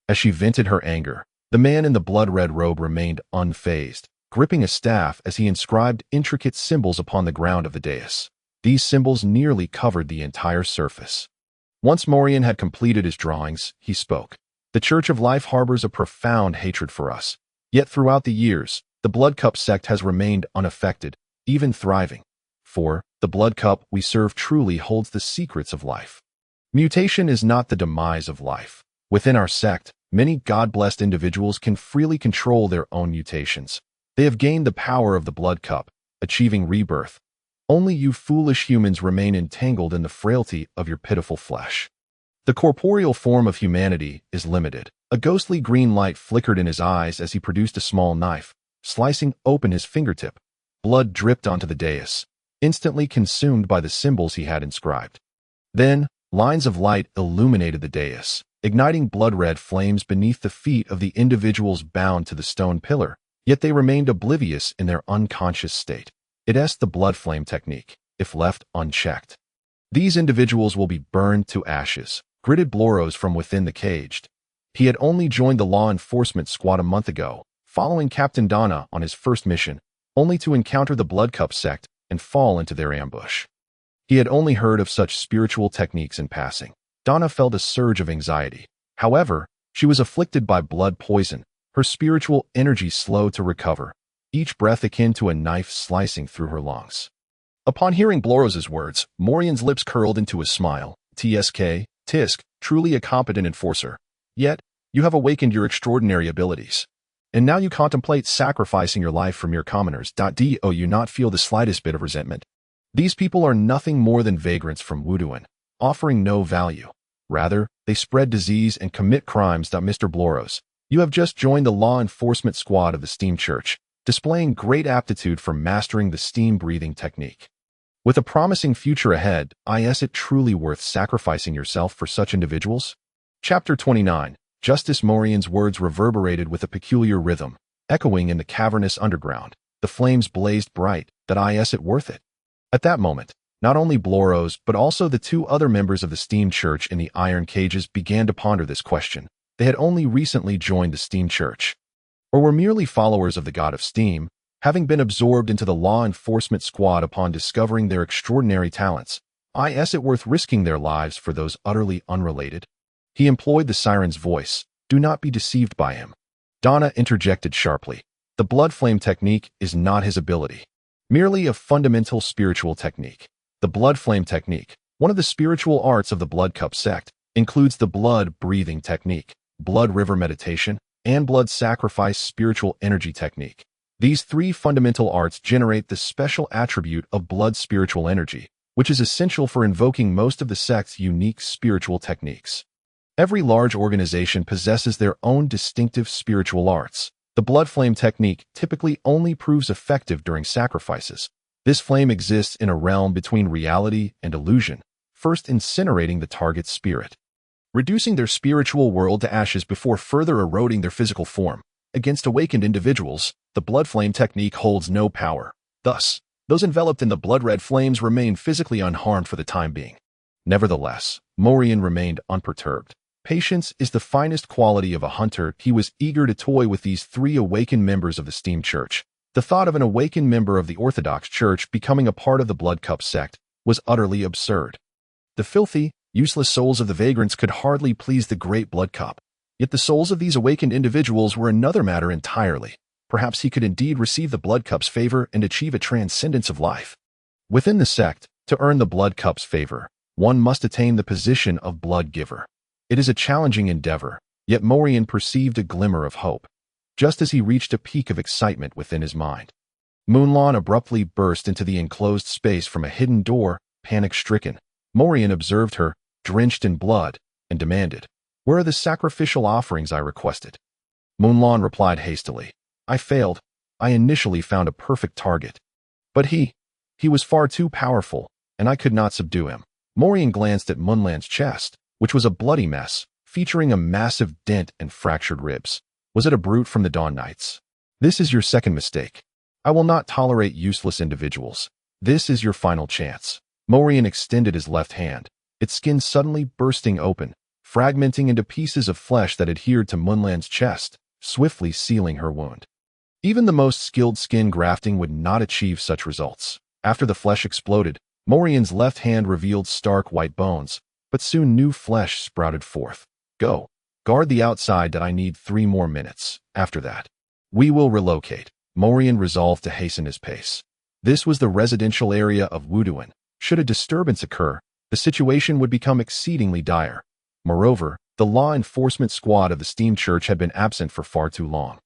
As she vented her anger, the man in the blood-red robe remained unfazed, gripping a staff as he inscribed intricate symbols upon the ground of the dais. These symbols nearly covered the entire surface. Once Morian had completed his drawings, he spoke. The Church of Life harbors a profound hatred for us. Yet throughout the years, the Blood Cup sect has remained unaffected, even thriving. For the Blood Cup we serve truly holds the secrets of life. Mutation is not the demise of life. Within our sect, many God-blessed individuals can freely control their own mutations. They have gained the power of the Blood Cup, achieving rebirth. Only you foolish humans remain entangled in the frailty of your pitiful flesh. The corporeal form of humanity is limited. A ghostly green light flickered in his eyes as he produced a small knife, slicing open his fingertip. Blood dripped onto the dais, instantly consumed by the symbols he had inscribed. Then, lines of light illuminated the dais, igniting blood-red flames beneath the feet of the individuals bound to the stone pillar, yet they remained oblivious in their unconscious state. It's the blood flame technique, if left unchecked. These individuals will be burned to ashes, gritted Bloros from within the caged. He had only joined the law enforcement squad a month ago, following Captain Donna on his first mission, only to encounter the Blood Cup sect and fall into their ambush. He had only heard of such spiritual techniques in passing. Donna felt a surge of anxiety. However, she was afflicted by blood poison, her spiritual energy slow to recover, each breath akin to a knife slicing through her lungs. Upon hearing Bloros's words, Morian's lips curled into a smile. Tisk, truly a competent enforcer. Yet, you have awakened your extraordinary abilities. And now you contemplate sacrificing your life for mere commoners. Do you not feel the slightest bit of resentment? These people are nothing more than vagrants from Wuduan, offering no value. Rather, they spread disease and commit crimes. Mr. Bloros, you have just joined the law enforcement squad of the Steam Church, displaying great aptitude for mastering the steam-breathing technique. With a promising future ahead, is it truly worth sacrificing yourself for such individuals? Chapter 29. Justice. Morian's words reverberated with a peculiar rhythm, echoing in the cavernous underground. The flames blazed bright. Is it worth it? At that moment, not only Bloros but also the two other members of the Steam Church in the iron cages began to ponder this question. They had only recently joined the Steam Church, or were merely followers of the god of steam, having been absorbed into the law enforcement squad upon discovering their extraordinary talents. Is it worth risking their lives for those utterly unrelated? He employed the siren's voice. Do not be deceived by him. Donna interjected sharply. The blood flame technique is not his ability, merely a fundamental spiritual technique. The blood flame technique, one of the spiritual arts of the Blood Cup sect, includes the blood breathing technique, blood river meditation, and blood sacrifice spiritual energy technique. These three fundamental arts generate the special attribute of blood spiritual energy, which is essential for invoking most of the sect's unique spiritual techniques. Every large organization possesses their own distinctive spiritual arts. The blood flame technique typically only proves effective during sacrifices. This flame exists in a realm between reality and illusion, first incinerating the target's spirit, reducing their spiritual world to ashes before further eroding their physical form. Against awakened individuals, the blood flame technique holds no power. Thus, those enveloped in the blood-red flames remain physically unharmed for the time being. Nevertheless, Morian remained unperturbed. Patience is the finest quality of a hunter. He was eager to toy with these three awakened members of the Steam Church. The thought of an awakened member of the Orthodox Church becoming a part of the Blood Cup sect was utterly absurd. The filthy, useless souls of the vagrants could hardly please the great Blood Cup. Yet the souls of these awakened individuals were another matter entirely. Perhaps he could indeed receive the Blood Cup's favor and achieve a transcendence of life. Within the sect, to earn the Blood Cup's favor, one must attain the position of blood giver. It is a challenging endeavor, yet Morian perceived a glimmer of hope, just as he reached a peak of excitement within his mind. Moonlawn abruptly burst into the enclosed space from a hidden door, panic-stricken. Morian observed her, drenched in blood, and demanded, "Where are the sacrificial offerings I requested?" Moonlawn replied hastily, "I failed. I initially found a perfect target. But he was far too powerful, and I could not subdue him." Morian glanced at Moonlawn's chest, which was a bloody mess, featuring a massive dent and fractured ribs. Was it a brute from the Dawn Knights? This is your second mistake. I will not tolerate useless individuals. This is your final chance. Morian extended his left hand, its skin suddenly bursting open, fragmenting into pieces of flesh that adhered to Munlan's chest, swiftly sealing her wound. Even the most skilled skin grafting would not achieve such results. After the flesh exploded, Morian's left hand revealed stark white bones, but soon new flesh sprouted forth. Go. Guard the outside that I need 3 more minutes. After that, we will relocate. Morian resolved to hasten his pace. This was the residential area of Wuduan. Should a disturbance occur, the situation would become exceedingly dire. Moreover, the law enforcement squad of the Steam Church had been absent for far too long,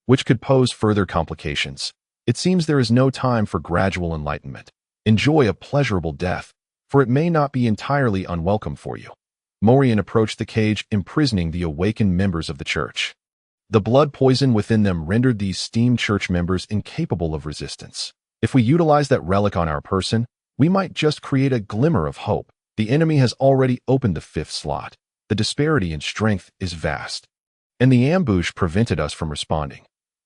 which could pose further complications. It seems there is no time for gradual enlightenment. Enjoy a pleasurable death, for it may not be entirely unwelcome for you. Morian approached the cage, imprisoning the awakened members of the church. The blood poison within them rendered these Steam Church members incapable of resistance. If we utilize that relic on our person, we might just create a glimmer of hope. The enemy has already opened the 5th slot. The disparity in strength is vast, and the ambush prevented us from responding.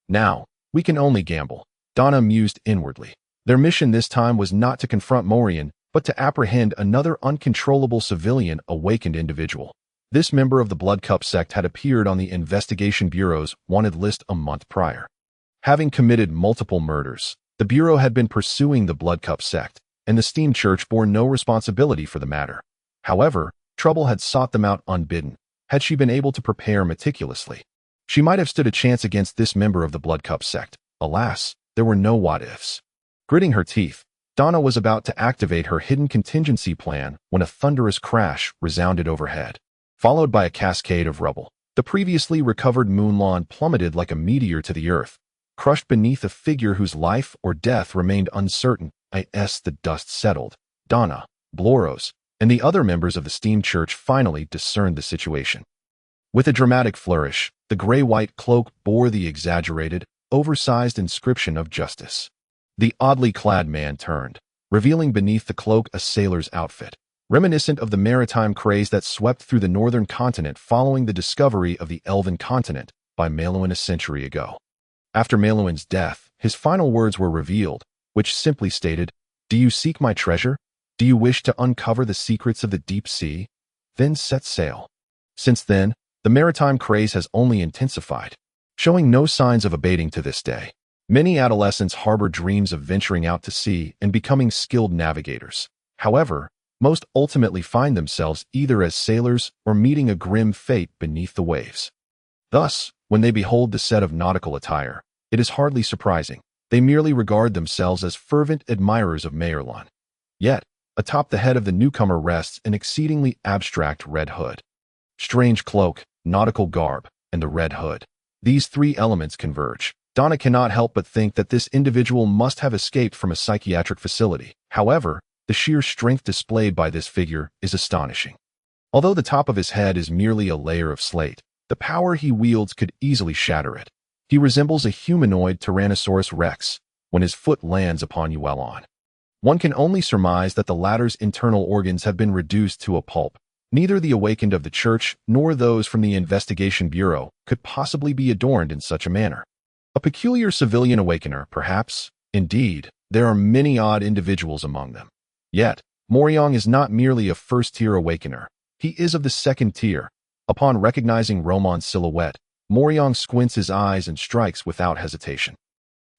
Now, we can only gamble. Donna mused inwardly. Their mission this time was not to confront Morian, but to apprehend another uncontrollable civilian awakened individual. This member of the Blood Cup sect had appeared on the Investigation Bureau's wanted list a month prior. Having committed multiple murders, the Bureau had been pursuing the Blood Cup sect, and the Steam Church bore no responsibility for the matter. However, trouble had sought them out unbidden. Had she been able to prepare meticulously, she might have stood a chance against this member of the Blood Cup sect. Alas, there were no what-ifs. Gritting her teeth, Donna was about to activate her hidden contingency plan when a thunderous crash resounded overhead, followed by a cascade of rubble. The previously recovered Moonlawn plummeted like a meteor to the earth, crushed beneath a figure whose life or death remained uncertain. As the dust settled, Donna, Bloros, and the other members of the Steam Church finally discerned the situation. With a dramatic flourish, the gray-white cloak bore the exaggerated, oversized inscription of justice. The oddly clad man turned, revealing beneath the cloak a sailor's outfit, reminiscent of the maritime craze that swept through the northern continent following the discovery of the Elven continent by Maelduin a century ago. After Maelduin's death, his final words were revealed, which simply stated, "Do you seek my treasure? Do you wish to uncover the secrets of the deep sea? Then set sail." Since then, the maritime craze has only intensified, showing no signs of abating to this day. Many adolescents harbor dreams of venturing out to sea and becoming skilled navigators. However, most ultimately find themselves either as sailors or meeting a grim fate beneath the waves. Thus, when they behold the set of nautical attire, it is hardly surprising. They merely regard themselves as fervent admirers of Maerlon. Yet, atop the head of the newcomer rests an exceedingly abstract red hood. Strange cloak, nautical garb, and the red hood. These 3 elements converge. Donna cannot help but think that this individual must have escaped from a psychiatric facility. However, the sheer strength displayed by this figure is astonishing. Although the top of his head is merely a layer of slate, the power he wields could easily shatter it. He resembles a humanoid Tyrannosaurus Rex when his foot lands upon Yuelon. One can only surmise that the latter's internal organs have been reduced to a pulp. Neither the awakened of the church nor those from the Investigation Bureau could possibly be adorned in such a manner. A peculiar civilian awakener, perhaps. Indeed, there are many odd individuals among them. Yet, Morion is not merely a first-tier awakener. He is of the second tier. Upon recognizing Roman's silhouette, Morion squints his eyes and strikes without hesitation.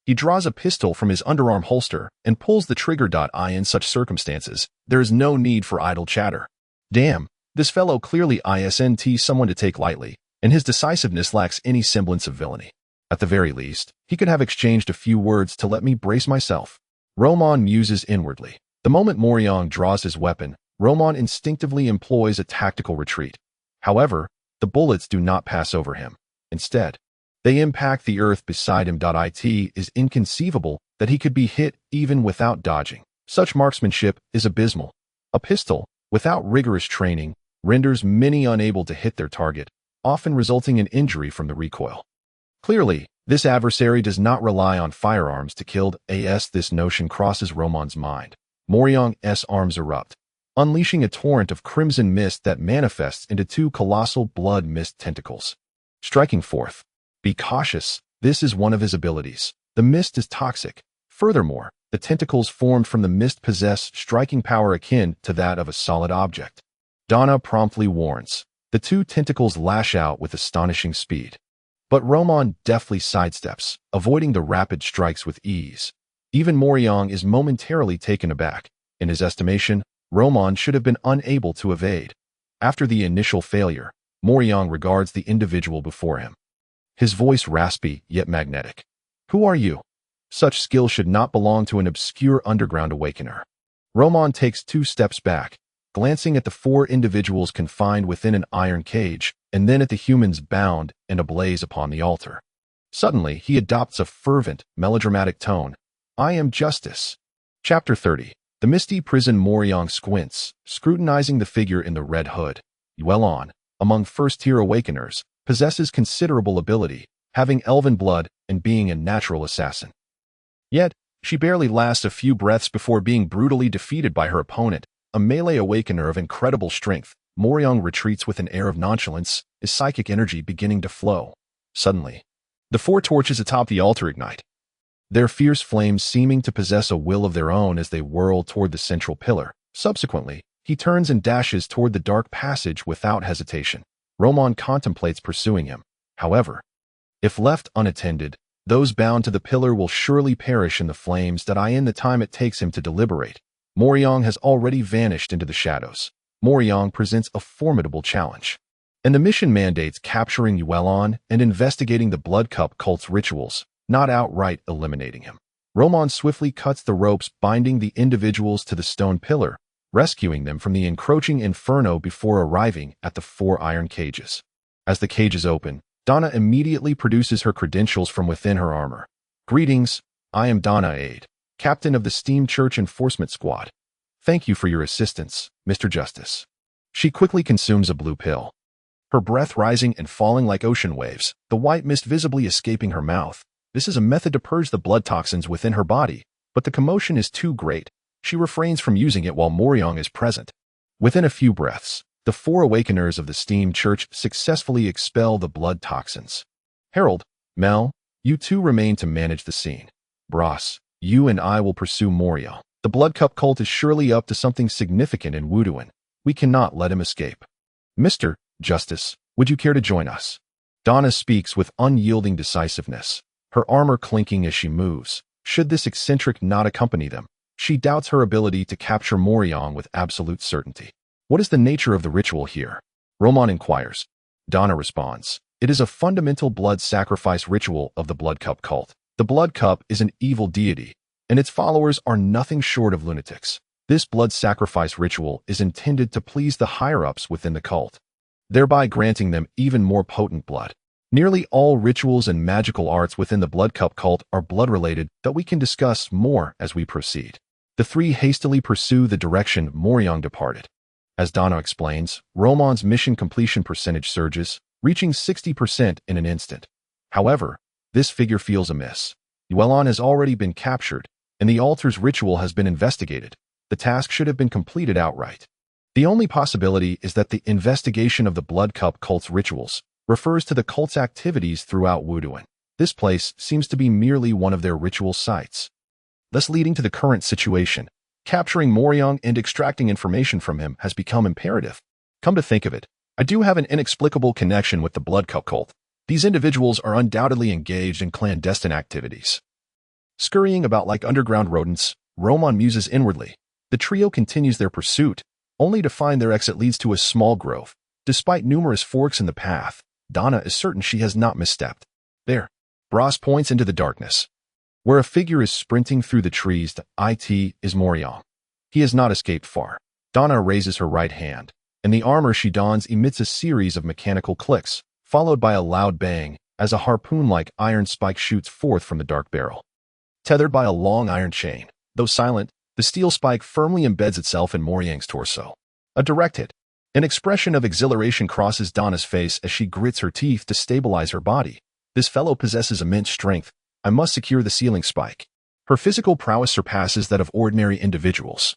He draws a pistol from his underarm holster and pulls the trigger. In such circumstances, there is no need for idle chatter. Damn, this fellow clearly isn't someone to take lightly, and his decisiveness lacks any semblance of villainy. At the very least, he could have exchanged a few words to let me brace myself. Roman muses inwardly. The moment Morion draws his weapon, Roman instinctively employs a tactical retreat. However, the bullets do not pass over him. Instead, they impact the earth beside him. It is inconceivable that he could be hit even without dodging. Such marksmanship is abysmal. A pistol, without rigorous training, renders many unable to hit their target, often resulting in injury from the recoil. Clearly, this adversary does not rely on firearms to kill. This notion crosses Roman's mind. Morion's arms erupt, unleashing a torrent of crimson mist that manifests into 2 colossal blood mist tentacles. Striking forth. Be cautious, This is one of his abilities. The mist is toxic. Furthermore, the tentacles formed from the mist possess striking power akin to that of a solid object. Donna promptly warns. The two tentacles lash out with astonishing speed. But Roman deftly sidesteps, avoiding the rapid strikes with ease. Even Moryong is momentarily taken aback. In his estimation, Roman should have been unable to evade. After the initial failure, Moryong regards the individual before him. His voice raspy yet magnetic. Who are you? Such skill should not belong to an obscure underground awakener. Roman takes 2 steps back, glancing at the 4 individuals confined within an iron cage, and then at the humans bound and ablaze upon the altar. Suddenly, he adopts a fervent, melodramatic tone. I am justice. Chapter 30. The misty prison. Moryong squints, scrutinizing the figure in the red hood. Yuelon, among first-tier awakeners, possesses considerable ability, having elven blood and being a natural assassin. Yet, she barely lasts a few breaths before being brutally defeated by her opponent, a melee awakener of incredible strength. Moryong retreats with an air of nonchalance, his psychic energy beginning to flow. Suddenly, the 4 torches atop the altar ignite, their fierce flames seeming to possess a will of their own as they whirl toward the central pillar. Subsequently, he turns and dashes toward the dark passage without hesitation. Roman contemplates pursuing him. However, if left unattended, those bound to the pillar will surely perish in the flames that in the time it takes him to deliberate. Moryong has already vanished into the shadows. Moryong presents a formidable challenge, and the mission mandates capturing Yuelon and investigating the Blood Cup cult's rituals, not outright eliminating him. Roman swiftly cuts the ropes binding the individuals to the stone pillar, rescuing them from the encroaching inferno before arriving at the 4 iron cages. As the cages open, Donna immediately produces her credentials from within her armor. Greetings, I am Donna Aide, captain of the Steam Church Enforcement Squad. Thank you for your assistance, Mr. Justice. She quickly consumes a blue pill, her breath rising and falling like ocean waves, the white mist visibly escaping her mouth. This is a method to purge the blood toxins within her body, but the commotion is too great. She refrains from using it while Moryong is present. Within a few breaths, the 4 awakeners of the Steam Church successfully expel the blood toxins. Harold, Mel, you 2 remain to manage the scene. Bros, you and I will pursue Moryong. The Blood Cup cult is surely up to something significant in Wuduan. We cannot let him escape. Mr. Justice, would you care to join us? Donna speaks with unyielding decisiveness, her armor clinking as she moves. Should this eccentric not accompany them, she doubts her ability to capture Moryong with absolute certainty. What is the nature of the ritual here? Roman inquires. Donna responds. It is a fundamental blood sacrifice ritual of the Blood Cup cult. The Blood Cup is an evil deity, and its followers are nothing short of lunatics. This blood sacrifice ritual is intended to please the higher-ups within the cult, thereby granting them even more potent blood. Nearly all rituals and magical arts within the Blood Cup cult are blood-related, that we can discuss more as we proceed. The 3 hastily pursue the direction Moryong departed. As Donna explains, Roman's mission completion percentage surges, reaching 60% in an instant. However, this figure feels amiss. Yuelon has already been captured, and the altar's ritual has been investigated. The task should have been completed outright. The only possibility is that the investigation of the Blood Cup cult's rituals refers to the cult's activities throughout Wuduan. This place seems to be merely one of their ritual sites, thus leading to the current situation. Capturing Moryong and extracting information from him has become imperative. Come to think of it, I do have an inexplicable connection with the Blood Cup cult. These individuals are undoubtedly engaged in clandestine activities. Scurrying about like underground rodents, Roman muses inwardly. The trio continues their pursuit, only to find their exit leads to a small grove. Despite numerous forks in the path, Donna is certain she has not misstepped. There, Bros points into the darkness, where a figure is sprinting through the trees. It is Moryong. He has not escaped far. Donna raises her right hand, and the armor she dons emits a series of mechanical clicks, followed by a loud bang, as a harpoon-like iron spike shoots forth from the dark barrel. Tethered by a long iron chain, though silent, the steel spike firmly embeds itself in Moryong's torso. A direct hit. An expression of exhilaration crosses Donna's face as she grits her teeth to stabilize her body. This fellow possesses immense strength. I must secure the ceiling spike. Her physical prowess surpasses that of ordinary individuals,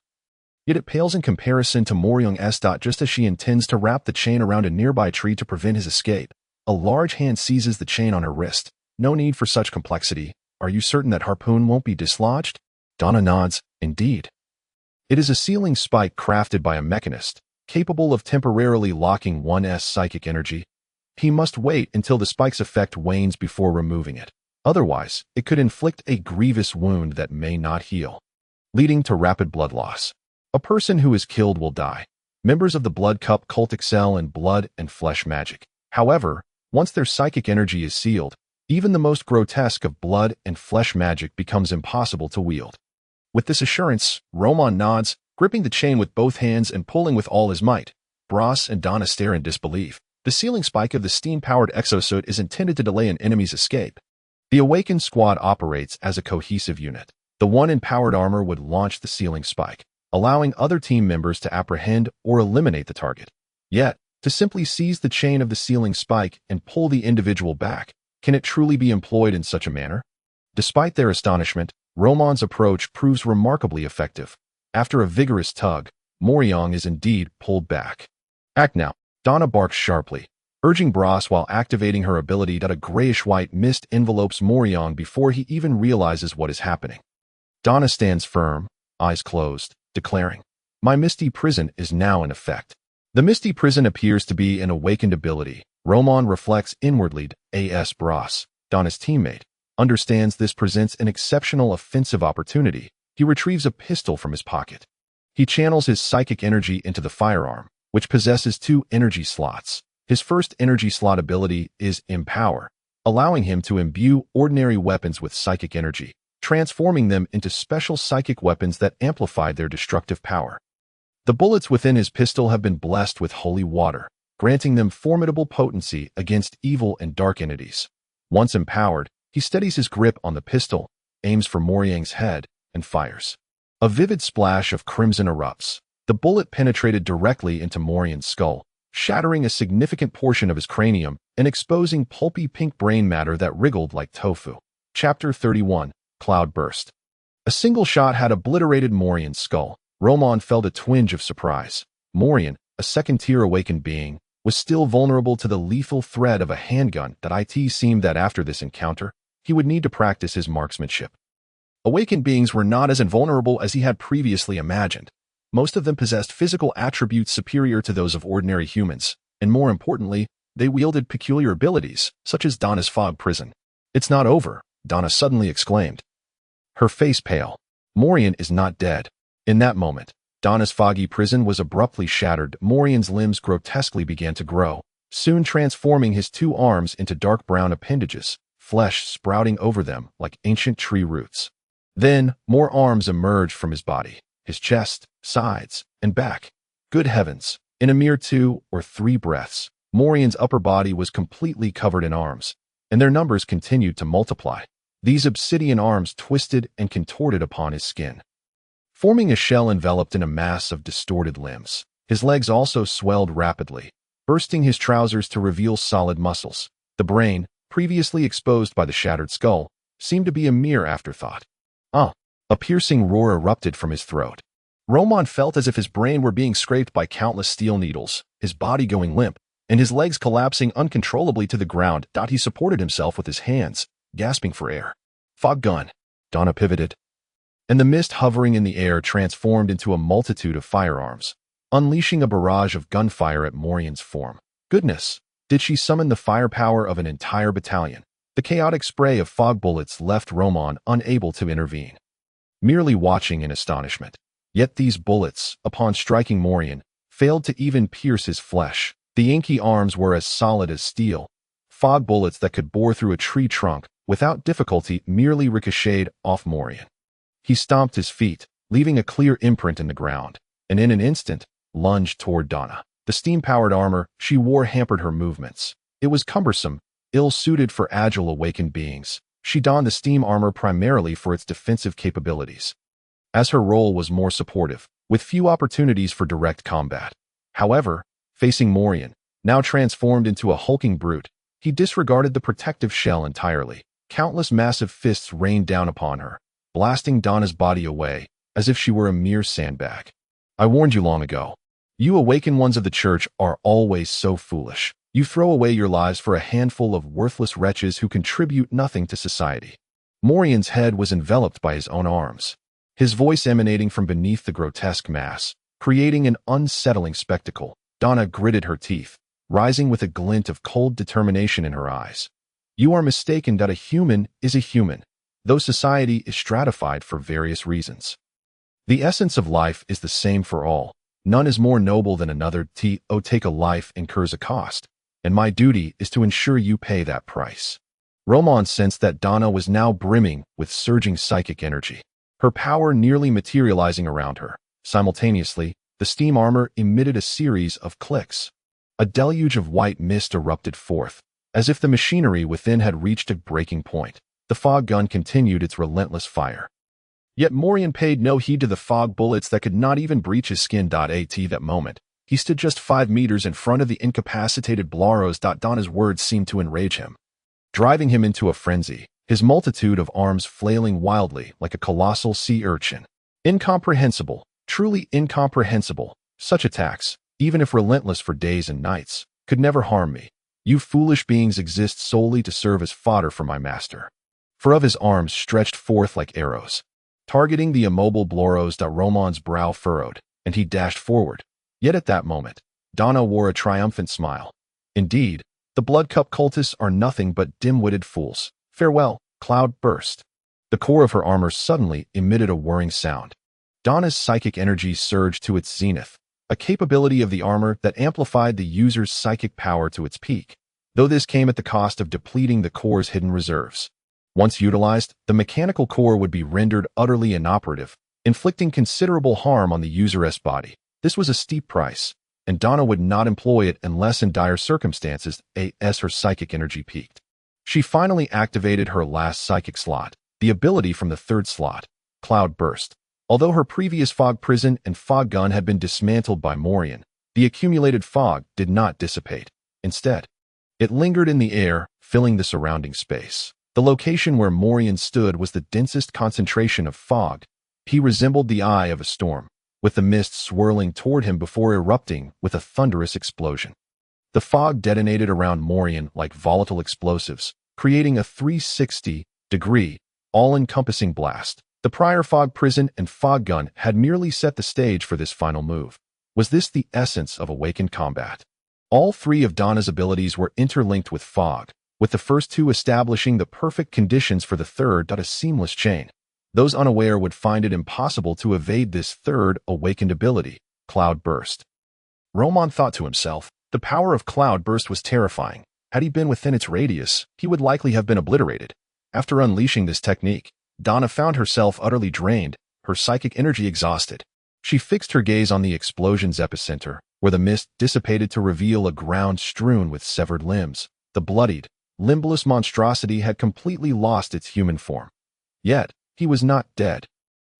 yet it pales in comparison to Moryong's. Just as she intends to wrap the chain around a nearby tree to prevent his escape, a large hand seizes the chain on her wrist. No need for such complexity. Are you certain that harpoon won't be dislodged? Donna nods. Indeed. It is a sealing spike crafted by a mechanist, capable of temporarily locking one's psychic energy. He must wait until the spike's effect wanes before removing it. Otherwise, it could inflict a grievous wound that may not heal, leading to rapid blood loss. A person who is killed will die. Members of the Blood Cup cult excel in blood and flesh magic. However, once their psychic energy is sealed, even the most grotesque of blood and flesh magic becomes impossible to wield. With this assurance, Roman nods, gripping the chain with both hands and pulling with all his might. Bras and Donna stare in disbelief. The sealing spike of the steam-powered exosuit is intended to delay an enemy's escape. The awakened squad operates as a cohesive unit. The one in powered armor would launch the sealing spike, allowing other team members to apprehend or eliminate the target. Yet, to simply seize the chain of the sealing spike and pull the individual back, can it truly be employed in such a manner? Despite their astonishment, Roman's approach proves remarkably effective. After a vigorous tug, Moriong is indeed pulled back. Act now. Donna barks sharply, urging Bras while activating her ability that a grayish-white mist envelopes Moriong before he even realizes what is happening. Donna stands firm, eyes closed, declaring, "My misty prison is now in effect." The misty prison appears to be an awakened ability. Roman reflects inwardly. As Bras, Donna's teammate, understands this presents an exceptional offensive opportunity. He retrieves a pistol from his pocket. He channels his psychic energy into the firearm, which possesses 2 energy slots. His first energy slot ability is Empower, allowing him to imbue ordinary weapons with psychic energy, transforming them into special psychic weapons that amplify their destructive power. The bullets within his pistol have been blessed with holy water, granting them formidable potency against evil and dark entities. Once empowered, he steadies his grip on the pistol, aims for Moriang's head, and fires. A vivid splash of crimson erupts. The bullet penetrated directly into Moriang's skull, shattering a significant portion of his cranium and exposing pulpy pink brain matter that wriggled like tofu. Chapter 31. Cloudburst. A single shot had obliterated Moriang's skull. Roman felt a twinge of surprise. Moriang, a second-tier awakened being, was still vulnerable to the lethal threat of a handgun that it seemed that after this encounter, he would need to practice his marksmanship. Awakened beings were not as invulnerable as he had previously imagined. Most of them possessed physical attributes superior to those of ordinary humans, and more importantly, they wielded peculiar abilities, such as Donna's fog prison. "It's not over," Donna suddenly exclaimed, her face pale. Moriang is not dead. In that moment, Donna's foggy prison was abruptly shattered. Moriang's limbs grotesquely began to grow, soon transforming his 2 arms into dark brown appendages, flesh sprouting over them like ancient tree roots. Then, more arms emerged from his body, his chest, sides, and back. Good heavens, in a mere 2 or 3 breaths, Moriang's upper body was completely covered in arms, and their numbers continued to multiply. These obsidian arms twisted and contorted upon his skin, forming a shell enveloped in a mass of distorted limbs. His legs also swelled rapidly, bursting his trousers to reveal solid muscles. The brain, previously exposed by the shattered skull, seemed to be a mere afterthought. A piercing roar erupted from his throat. Roman felt as if his brain were being scraped by countless steel needles, his body going limp, and his legs collapsing uncontrollably to the ground. He supported himself with his hands, gasping for air. "Fog gun," Donna pivoted, and the mist hovering in the air transformed into a multitude of firearms, unleashing a barrage of gunfire at Moriang's form. Goodness, did she summon the firepower of an entire battalion? The chaotic spray of fog bullets left Roman unable to intervene, merely watching in astonishment. Yet these bullets, upon striking Moriang, failed to even pierce his flesh. The inky arms were as solid as steel. Fog bullets that could bore through a tree trunk without difficulty merely ricocheted off Moriang. He stomped his feet, leaving a clear imprint in the ground, and in an instant, lunged toward Donna. The steam-powered armor she wore hampered her movements. It was cumbersome, ill-suited for agile awakened beings. She donned the steam armor primarily for its defensive capabilities, as her role was more supportive, with few opportunities for direct combat. However, facing Moriang, now transformed into a hulking brute, he disregarded the protective shell entirely. Countless massive fists rained down upon her, blasting Donna's body away, as if she were a mere sandbag. "I warned you long ago. You awakened ones of the church are always so foolish." You throw away your lives for a handful of worthless wretches who contribute nothing to society. Morian's head was enveloped by his own arms, his voice emanating from beneath the grotesque mass, creating an unsettling spectacle. Donna gritted her teeth, rising with a glint of cold determination in her eyes. You are mistaken that a human is a human, though society is stratified for various reasons. The essence of life is the same for all. None is more noble than another. Take a life incurs a cost, and my duty is to ensure you pay that price. Roman sensed that Donna was now brimming with surging psychic energy, her power nearly materializing around her. Simultaneously, the steam armor emitted a series of clicks. A deluge of white mist erupted forth, as if the machinery within had reached a breaking point. The fog gun continued its relentless fire. Yet Morian paid no heed to the fog bullets that could not even breach his skin. At that moment, he stood just 5 meters in front of the incapacitated Blaros. Donna's words seemed to enrage him, driving him into a frenzy, his multitude of arms flailing wildly like a colossal sea urchin. Incomprehensible, truly incomprehensible. Such attacks, even if relentless for days and nights, could never harm me. You foolish beings exist solely to serve as fodder for my master. For of his arms stretched forth like arrows, targeting the immobile Blaros. Roman's brow furrowed, and he dashed forward. Yet at that moment, Donna wore a triumphant smile. Indeed, the Blood Cup cultists are nothing but dim-witted fools. Farewell, cloud burst. The core of her armor suddenly emitted a whirring sound. Donna's psychic energy surged to its zenith, a capability of the armor that amplified the user's psychic power to its peak, though this came at the cost of depleting the core's hidden reserves. Once utilized, the mechanical core would be rendered utterly inoperative, inflicting considerable harm on the user's body. This was a steep price, and Donna would not employ it unless in dire circumstances as her psychic energy peaked. She finally activated her last psychic slot, the ability from the third slot, Cloud Burst. Although her previous fog prison and fog gun had been dismantled by Morian, the accumulated fog did not dissipate. Instead, it lingered in the air, filling the surrounding space. The location where Morian stood was the densest concentration of fog. He resembled the eye of a storm, with the mist swirling toward him before erupting with a thunderous explosion. The fog detonated around Morian like volatile explosives, creating a 360-degree, all-encompassing blast. The prior fog prison and fog gun had merely set the stage for this final move. Was this the essence of awakened combat? All three of Donna's abilities were interlinked with fog, with the first two establishing the perfect conditions for the third. A seamless chain. Those unaware would find it impossible to evade this third awakened ability, Cloud Burst. Roman thought to himself, the power of Cloud Burst was terrifying. Had he been within its radius, he would likely have been obliterated. After unleashing this technique, Donna found herself utterly drained, her psychic energy exhausted. She fixed her gaze on the explosion's epicenter, where the mist dissipated to reveal a ground strewn with severed limbs. The bloodied, limbless monstrosity had completely lost its human form. Yet, he was not dead.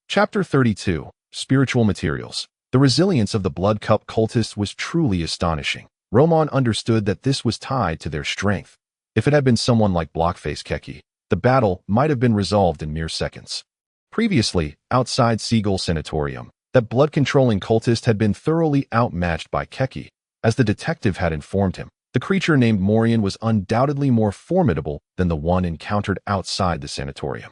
Chapter 32, Spiritual Materials. The resilience of the Blood Cup cultists was truly astonishing. Roman understood that this was tied to their strength. If it had been someone like Blockface Keki, the battle might have been resolved in mere seconds. Previously, outside Seagull Sanatorium, that blood-controlling cultist had been thoroughly outmatched by Keki. As the detective had informed him, the creature named Morian was undoubtedly more formidable than the one encountered outside the sanatorium.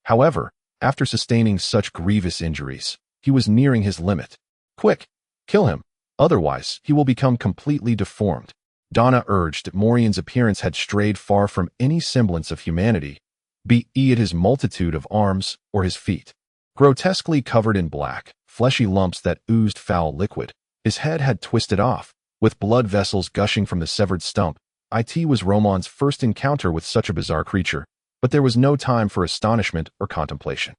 However, after sustaining such grievous injuries, he was nearing his limit. Quick, kill him, otherwise he will become completely deformed. Donna urged that Morian's appearance had strayed far from any semblance of humanity, be it his multitude of arms or his feet. Grotesquely covered in black, fleshy lumps that oozed foul liquid, his head had twisted off, with blood vessels gushing from the severed stump. It was Roman's first encounter with such a bizarre creature, but there was no time for astonishment or contemplation.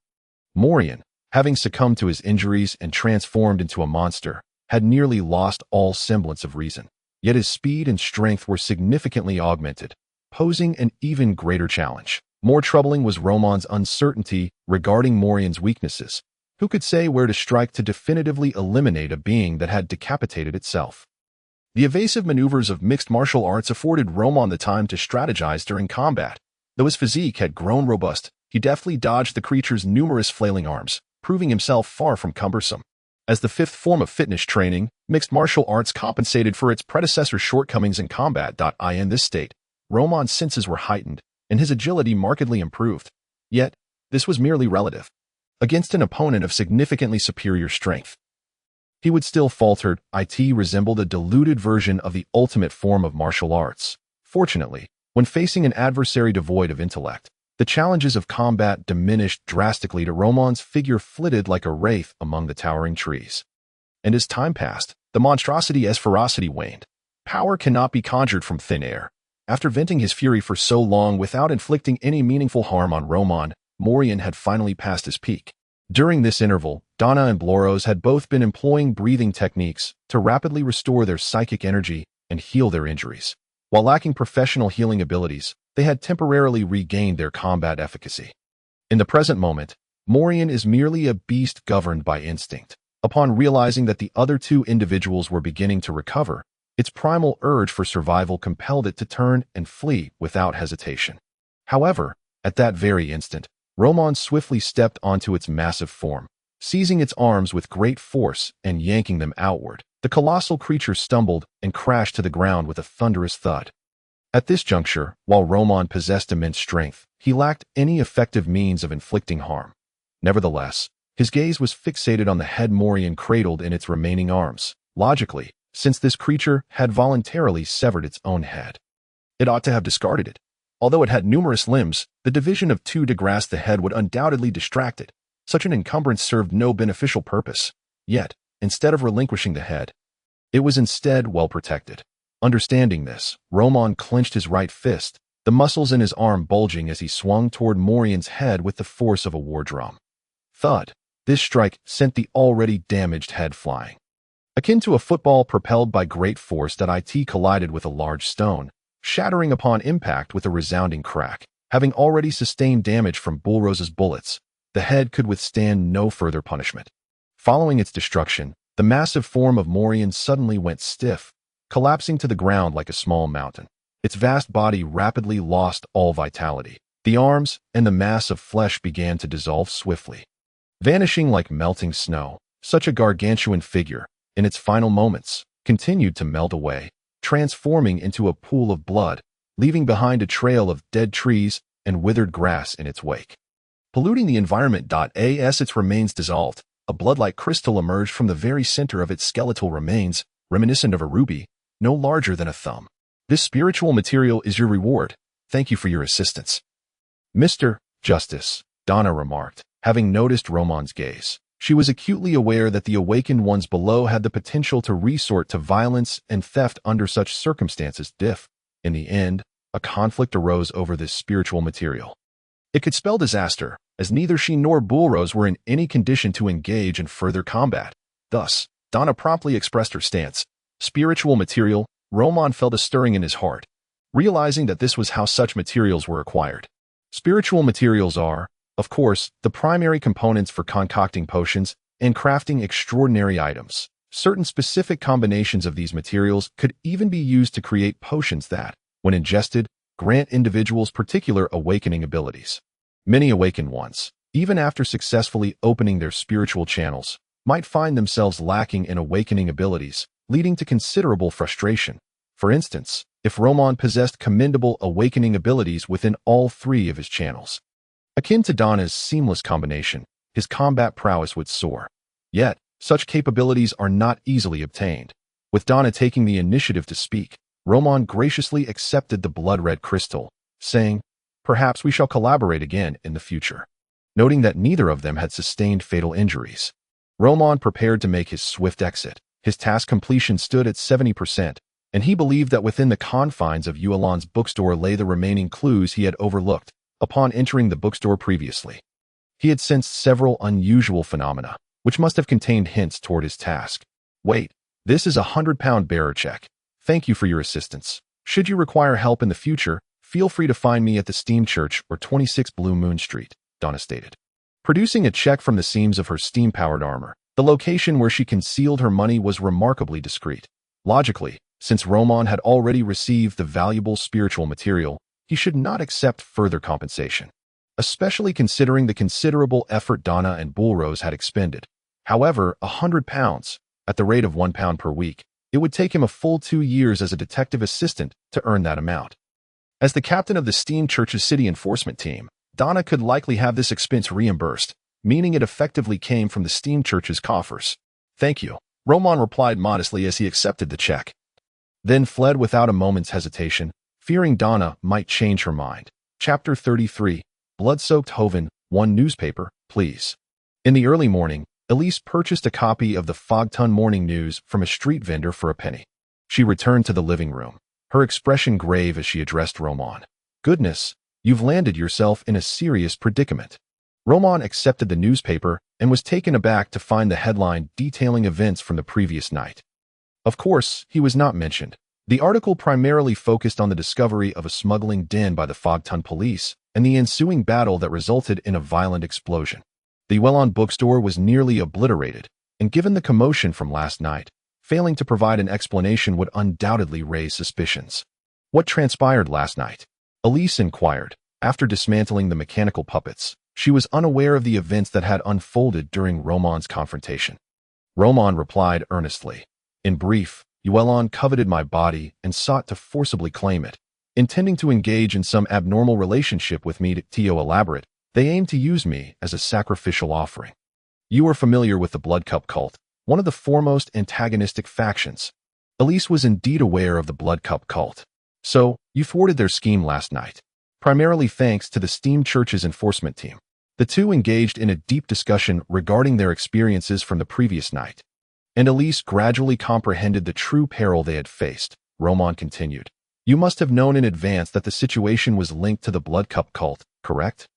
Morian, having succumbed to his injuries and transformed into a monster, had nearly lost all semblance of reason. Yet his speed and strength were significantly augmented, posing an even greater challenge. More troubling was Roman's uncertainty regarding Morian's weaknesses. Who could say where to strike to definitively eliminate a being that had decapitated itself? The evasive maneuvers of mixed martial arts afforded Roman the time to strategize during combat. Though his physique had grown robust, he deftly dodged the creature's numerous flailing arms, proving himself far from cumbersome. As the fifth form of fitness training, Mixed martial arts compensated for its predecessor's shortcomings in combat. In this state, Roman's senses were heightened, and his agility markedly improved. Yet, this was merely relative. Against an opponent of significantly superior strength, he would still falter. It resembled a diluted version of the ultimate form of martial arts. Fortunately, when facing an adversary devoid of intellect, the challenges of combat diminished drastically. Roman's figure flitted like a wraith among the towering trees. And as time passed, the monstrosity's ferocity waned. Power cannot be conjured from thin air. After venting his fury for so long without inflicting any meaningful harm on Roman, Morian had finally passed his peak. During this interval, Donna and Bloros had both been employing breathing techniques to rapidly restore their psychic energy and heal their injuries. While lacking professional healing abilities, they had temporarily regained their combat efficacy. In the present moment, Morian is merely a beast governed by instinct. Upon realizing that the other two individuals were beginning to recover, its primal urge for survival compelled it to turn and flee without hesitation. However, at that very instant, Roman swiftly stepped onto its massive form. Seizing its arms with great force and yanking them outward, the colossal creature stumbled and crashed to the ground with a thunderous thud. At this juncture, while Roman possessed immense strength, he lacked any effective means of inflicting harm. Nevertheless, his gaze was fixated on the head Morian cradled in its remaining arms. Logically, since this creature had voluntarily severed its own head, it ought to have discarded it. Although it had numerous limbs, the division of two to grasp the head would undoubtedly distract it. Such an encumbrance served no beneficial purpose. Yet, instead of relinquishing the head, it was instead well protected. Understanding this, Roman clenched his right fist, the muscles in his arm bulging as he swung toward Morian's head with the force of a war drum. Thud! This strike sent the already damaged head flying. Akin to a football propelled by great force, it collided with a large stone, shattering upon impact with a resounding crack. Having already sustained damage from Bullrose's bullets, the head could withstand no further punishment. Following its destruction, the massive form of Morian suddenly went stiff, collapsing to the ground like a small mountain. Its vast body rapidly lost all vitality. The arms and the mass of flesh began to dissolve swiftly. Vanishing like melting snow, such a gargantuan figure, in its final moments, continued to melt away, transforming into a pool of blood, leaving behind a trail of dead trees and withered grass in its wake. Polluting the environment. As its remains dissolved, a blood-like crystal emerged from the very center of its skeletal remains, reminiscent of a ruby, no larger than a thumb. This spiritual material is your reward. Thank you for your assistance, Mr. Justice, Donna remarked, having noticed Roman's gaze. She was acutely aware that the awakened ones below had the potential to resort to violence and theft under such circumstances. In the end, a conflict arose over this spiritual material. It could spell disaster, as neither she nor Bullrose were in any condition to engage in further combat. Thus, Donna promptly expressed her stance. Spiritual material. Roman felt a stirring in his heart, realizing that this was how such materials were acquired. Spiritual materials are, of course, the primary components for concocting potions and crafting extraordinary items. Certain specific combinations of these materials could even be used to create potions that, when ingested, grant individuals particular awakening abilities. Many awakened ones, even after successfully opening their spiritual channels, might find themselves lacking in awakening abilities, leading to considerable frustration. For instance, if Roman possessed commendable awakening abilities within all three of his channels, akin to Donna's seamless combination, his combat prowess would soar. Yet, such capabilities are not easily obtained. With Donna taking the initiative to speak, Roman graciously accepted the blood-red crystal, saying, "Perhaps we shall collaborate again in the future." Noting that neither of them had sustained fatal injuries, Roman prepared to make his swift exit. His task completion stood at 70%, and he believed that within the confines of Yuelan's bookstore lay the remaining clues he had overlooked upon entering the bookstore previously. He had sensed several unusual phenomena, which must have contained hints toward his task. Wait, this is a 100-pound bearer check. Thank you for your assistance. Should you require help in the future, feel free to find me at the Steam Church or 26 Blue Moon Street, Donna stated. Producing a check from the seams of her steam-powered armor, the location where she concealed her money was remarkably discreet. Logically, since Roman had already received the valuable spiritual material, he should not accept further compensation, especially considering the considerable effort Donna and Bullrose had expended. However, 100 pounds, At the rate of £1 per week, it would take him a full 2 years as a detective assistant to earn that amount. As the captain of the Steam Church's city enforcement team, Donna could likely have this expense reimbursed, meaning it effectively came from the Steam Church's coffers. "Thank you," Roman replied modestly as he accepted the check, then fled without a moment's hesitation, fearing Donna might change her mind. Chapter 33, Blood-Soaked Hoven, one newspaper, please. In the early morning, Elise purchased a copy of the Fogton Morning News from a street vendor for a penny. She returned to the living room, her expression grave as she addressed Roman. "Goodness, you've landed yourself in a serious predicament." Roman accepted the newspaper and was taken aback to find the headline detailing events from the previous night. Of course, he was not mentioned. The article primarily focused on the discovery of a smuggling den by the Fogton police and the ensuing battle that resulted in a violent explosion. The Llewellyn bookstore was nearly obliterated, and given the commotion from last night, failing to provide an explanation would undoubtedly raise suspicions. "What transpired last night?" Elise inquired. After dismantling the mechanical puppets, she was unaware of the events that had unfolded during Roman's confrontation. Roman replied earnestly. "In brief, Llewellyn coveted my body and sought to forcibly claim it, intending to engage in some abnormal relationship with me. To elaborate, they aimed to use me as a sacrificial offering. You are familiar with the Blood Cup cult, one of the foremost antagonistic factions." Elise was indeed aware of the Blood Cup cult. "So, you thwarted their scheme last night, primarily thanks to the Steam Church's enforcement team." The two engaged in a deep discussion regarding their experiences from the previous night, and Elise gradually comprehended the true peril they had faced. Roman continued. "You must have known in advance that the situation was linked to the Blood Cup cult, correct?"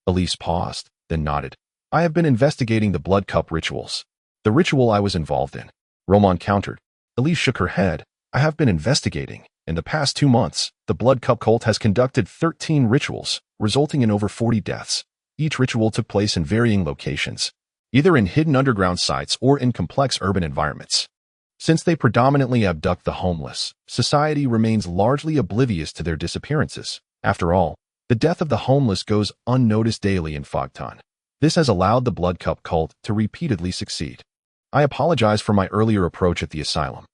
Elise paused, then nodded. "I have been investigating the Blood Cup rituals. The ritual I was involved in," Roman countered. Elise shook her head. "I have been investigating. In the past 2 months, the Blood Cup cult has conducted 13 rituals, resulting in over 40 deaths. Each ritual took place in varying locations, either in hidden underground sites or in complex urban environments. Since they predominantly abduct the homeless, society remains largely oblivious to their disappearances. After all, the death of the homeless goes unnoticed daily in Fogton. This has allowed the Blood Cup cult to repeatedly succeed. I apologize for my earlier approach at the asylum.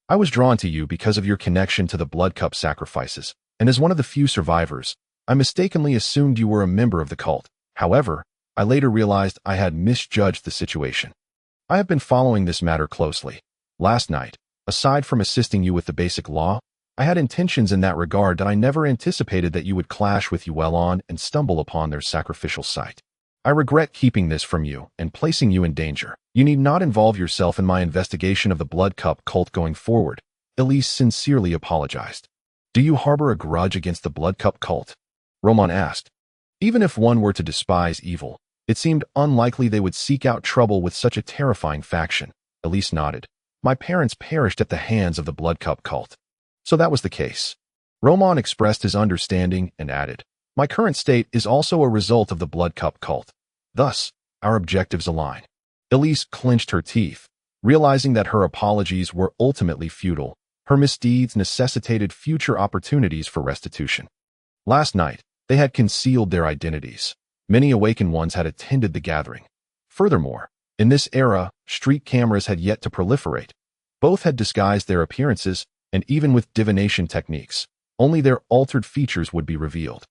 I was drawn to you because of your connection to the Blood Cup sacrifices, and as one of the few survivors, I mistakenly assumed you were a member of the cult. However, I later realized I had misjudged the situation. I have been following this matter closely. Last night, aside from assisting you with the basic law, I had intentions in that regard that I never anticipated that you would clash with Llewellyn and stumble upon their sacrificial site. I regret keeping this from you and placing you in danger. You need not involve yourself in my investigation of the Blood Cup cult going forward." Elise sincerely apologized. "Do you harbor a grudge against the Blood Cup cult?" Roman asked. Even if one were to despise evil, it seemed unlikely they would seek out trouble with such a terrifying faction. Elise nodded. "My parents perished at the hands of the Blood Cup cult. So that was the case." Roman expressed his understanding and added, "My current state is also a result of the Blood Cup cult. Thus, our objectives align." Elise clenched her teeth, realizing that her apologies were ultimately futile. Her misdeeds necessitated future opportunities for restitution. Last night, they had concealed their identities. Many awakened ones had attended the gathering. Furthermore, in this era, street cameras had yet to proliferate. Both had disguised their appearances, and even with divination techniques, only their altered features would be revealed.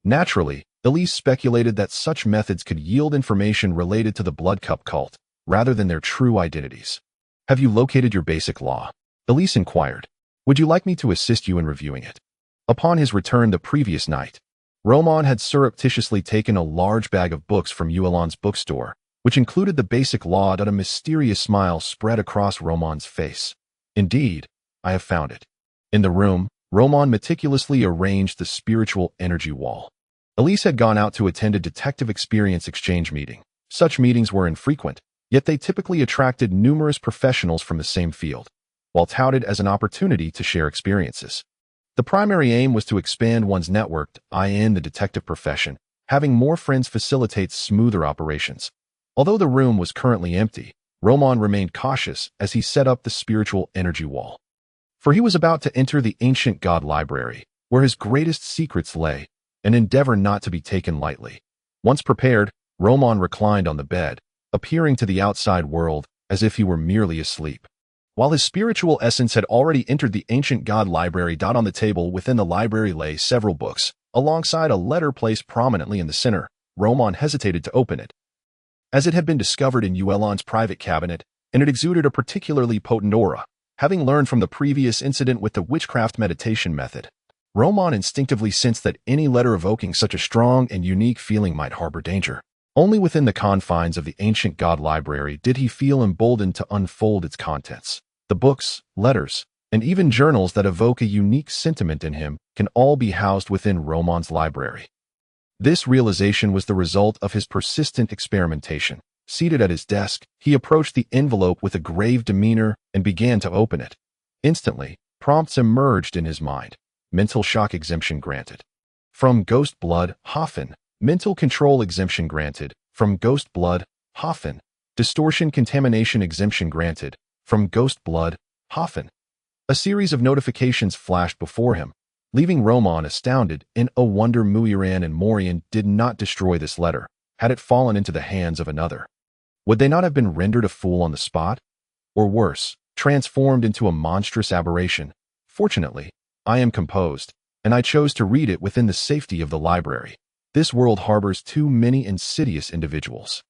Naturally, Elise speculated that such methods could yield information related to the Blood Cup cult, rather than their true identities. "Have you located your basic law?" Elise inquired. "Would you like me to assist you in reviewing it?" Upon his return the previous night, Roman had surreptitiously taken a large bag of books from Llewellyn's bookstore, which included the basic law. A mysterious smile spread across Roman's face. "Indeed, I have found it." In the room, Roman meticulously arranged the spiritual energy wall. Elise had gone out to attend a detective experience exchange meeting. Such meetings were infrequent, yet they typically attracted numerous professionals from the same field, while touted as an opportunity to share experiences. The primary aim was to expand one's network in the detective profession. Having more friends facilitates smoother operations. Although the room was currently empty, Roman remained cautious as he set up the spiritual energy wall. For he was about to enter the ancient god library, where his greatest secrets lay, an endeavor not to be taken lightly. Once prepared, Roman reclined on the bed, appearing to the outside world as if he were merely asleep. While his spiritual essence had already entered the ancient god library. On the table within the library lay several books, alongside a letter placed prominently in the center. Roman hesitated to open it, as it had been discovered in Yuelon's private cabinet, and it exuded a particularly potent aura. Having learned from the previous incident with the witchcraft meditation method, Roman instinctively sensed that any letter evoking such a strong and unique feeling might harbor danger. Only within the confines of the ancient god library did he feel emboldened to unfold its contents. The books, letters, and even journals that evoke a unique sentiment in him can all be housed within Roman's library. This realization was the result of his persistent experimentation. Seated at his desk, he approached the envelope with a grave demeanor and began to open it. Instantly, prompts emerged in his mind. Mental shock exemption granted. From Ghost Blood, Hoffen. Mental control exemption granted. From Ghost Blood, Hoffen. Distortion contamination exemption granted. From Ghost Blood, Hoffen. A series of notifications flashed before him, leaving Roman astounded. In a wonder, Muiran and Morian did not destroy this letter. Had it fallen into the hands of another, would they not have been rendered a fool on the spot? Or worse, transformed into a monstrous aberration? Fortunately, I am composed, and I chose to read it within the safety of the library. This world harbors too many insidious individuals.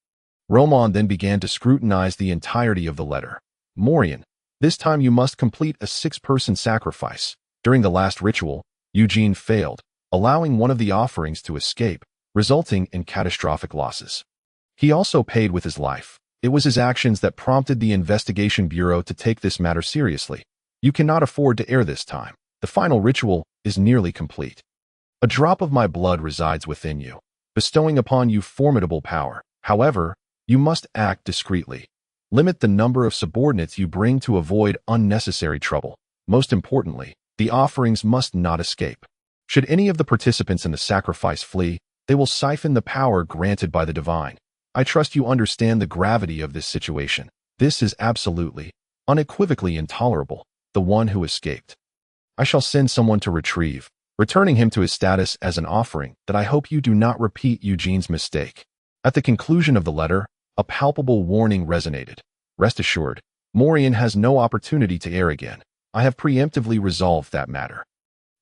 Roman then began to scrutinize the entirety of the letter. Morian, this time you must complete a 6-person sacrifice. During the last ritual, Eugene failed, allowing one of the offerings to escape, resulting in catastrophic losses. He also paid with his life. It was his actions that prompted the Investigation Bureau to take this matter seriously. You cannot afford to err this time. The final ritual is nearly complete. A drop of my blood resides within you, bestowing upon you formidable power. However, you must act discreetly. Limit the number of subordinates you bring to avoid unnecessary trouble. Most importantly, the offerings must not escape. Should any of the participants in the sacrifice flee, they will siphon the power granted by the divine. I trust you understand the gravity of this situation. This is absolutely, unequivocally intolerable. The one who escaped, I shall send someone to retrieve, returning him to his status as an offering. That I hope you do not repeat Eugene's mistake. At the conclusion of the letter, a palpable warning resonated. Rest assured, Morian has no opportunity to err again. I have preemptively resolved that matter.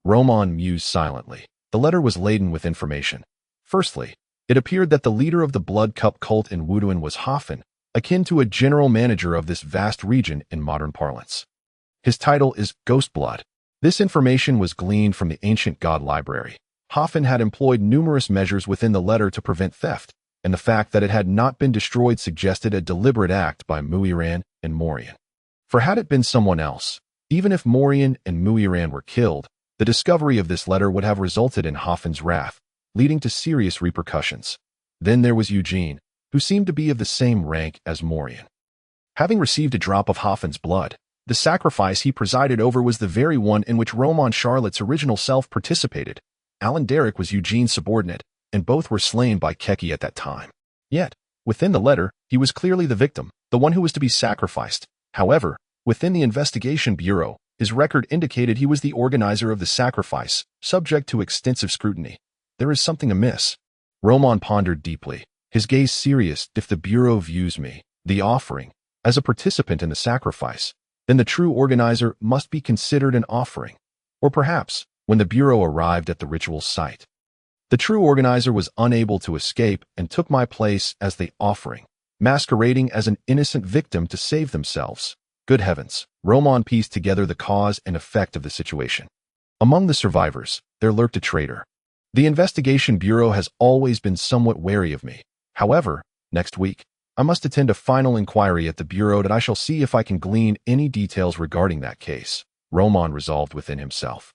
Roman mused silently. The letter was laden with information. Firstly, it appeared that the leader of the Blood Cup cult in Wuduan was Hoffen, akin to a general manager of this vast region in modern parlance. His title is Ghost Blood. This information was gleaned from the ancient god library. Hoffen had employed numerous measures within the letter to prevent theft, and the fact that it had not been destroyed suggested a deliberate act by Muiran and Morian. For had it been someone else, even if Morian and Muiran were killed, the discovery of this letter would have resulted in Hoffen's wrath, leading to serious repercussions. Then there was Eugene, who seemed to be of the same rank as Morian. Having received a drop of Hoffen's blood, the sacrifice he presided over was the very one in which Roman Charlotte's original self participated. Alan Derrick was Eugene's subordinate, and both were slain by Keki at that time. Yet, within the letter, he was clearly the victim, the one who was to be sacrificed. However, within the Investigation Bureau, his record indicated he was the organizer of the sacrifice, subject to extensive scrutiny. There is something amiss. Roman pondered deeply, his gaze serious. If the Bureau views me, the offering, as a participant in the sacrifice, then the true organizer must be considered an offering. Or perhaps, when the Bureau arrived at the ritual site, the true organizer was unable to escape and took my place as the offering, masquerading as an innocent victim to save themselves. Good heavens, Roman pieced together the cause and effect of the situation. Among the survivors, there lurked a traitor. The Investigation Bureau has always been somewhat wary of me. However, next week, I must attend a final inquiry at the Bureau that I shall see if I can glean any details regarding that case, Roman resolved within himself.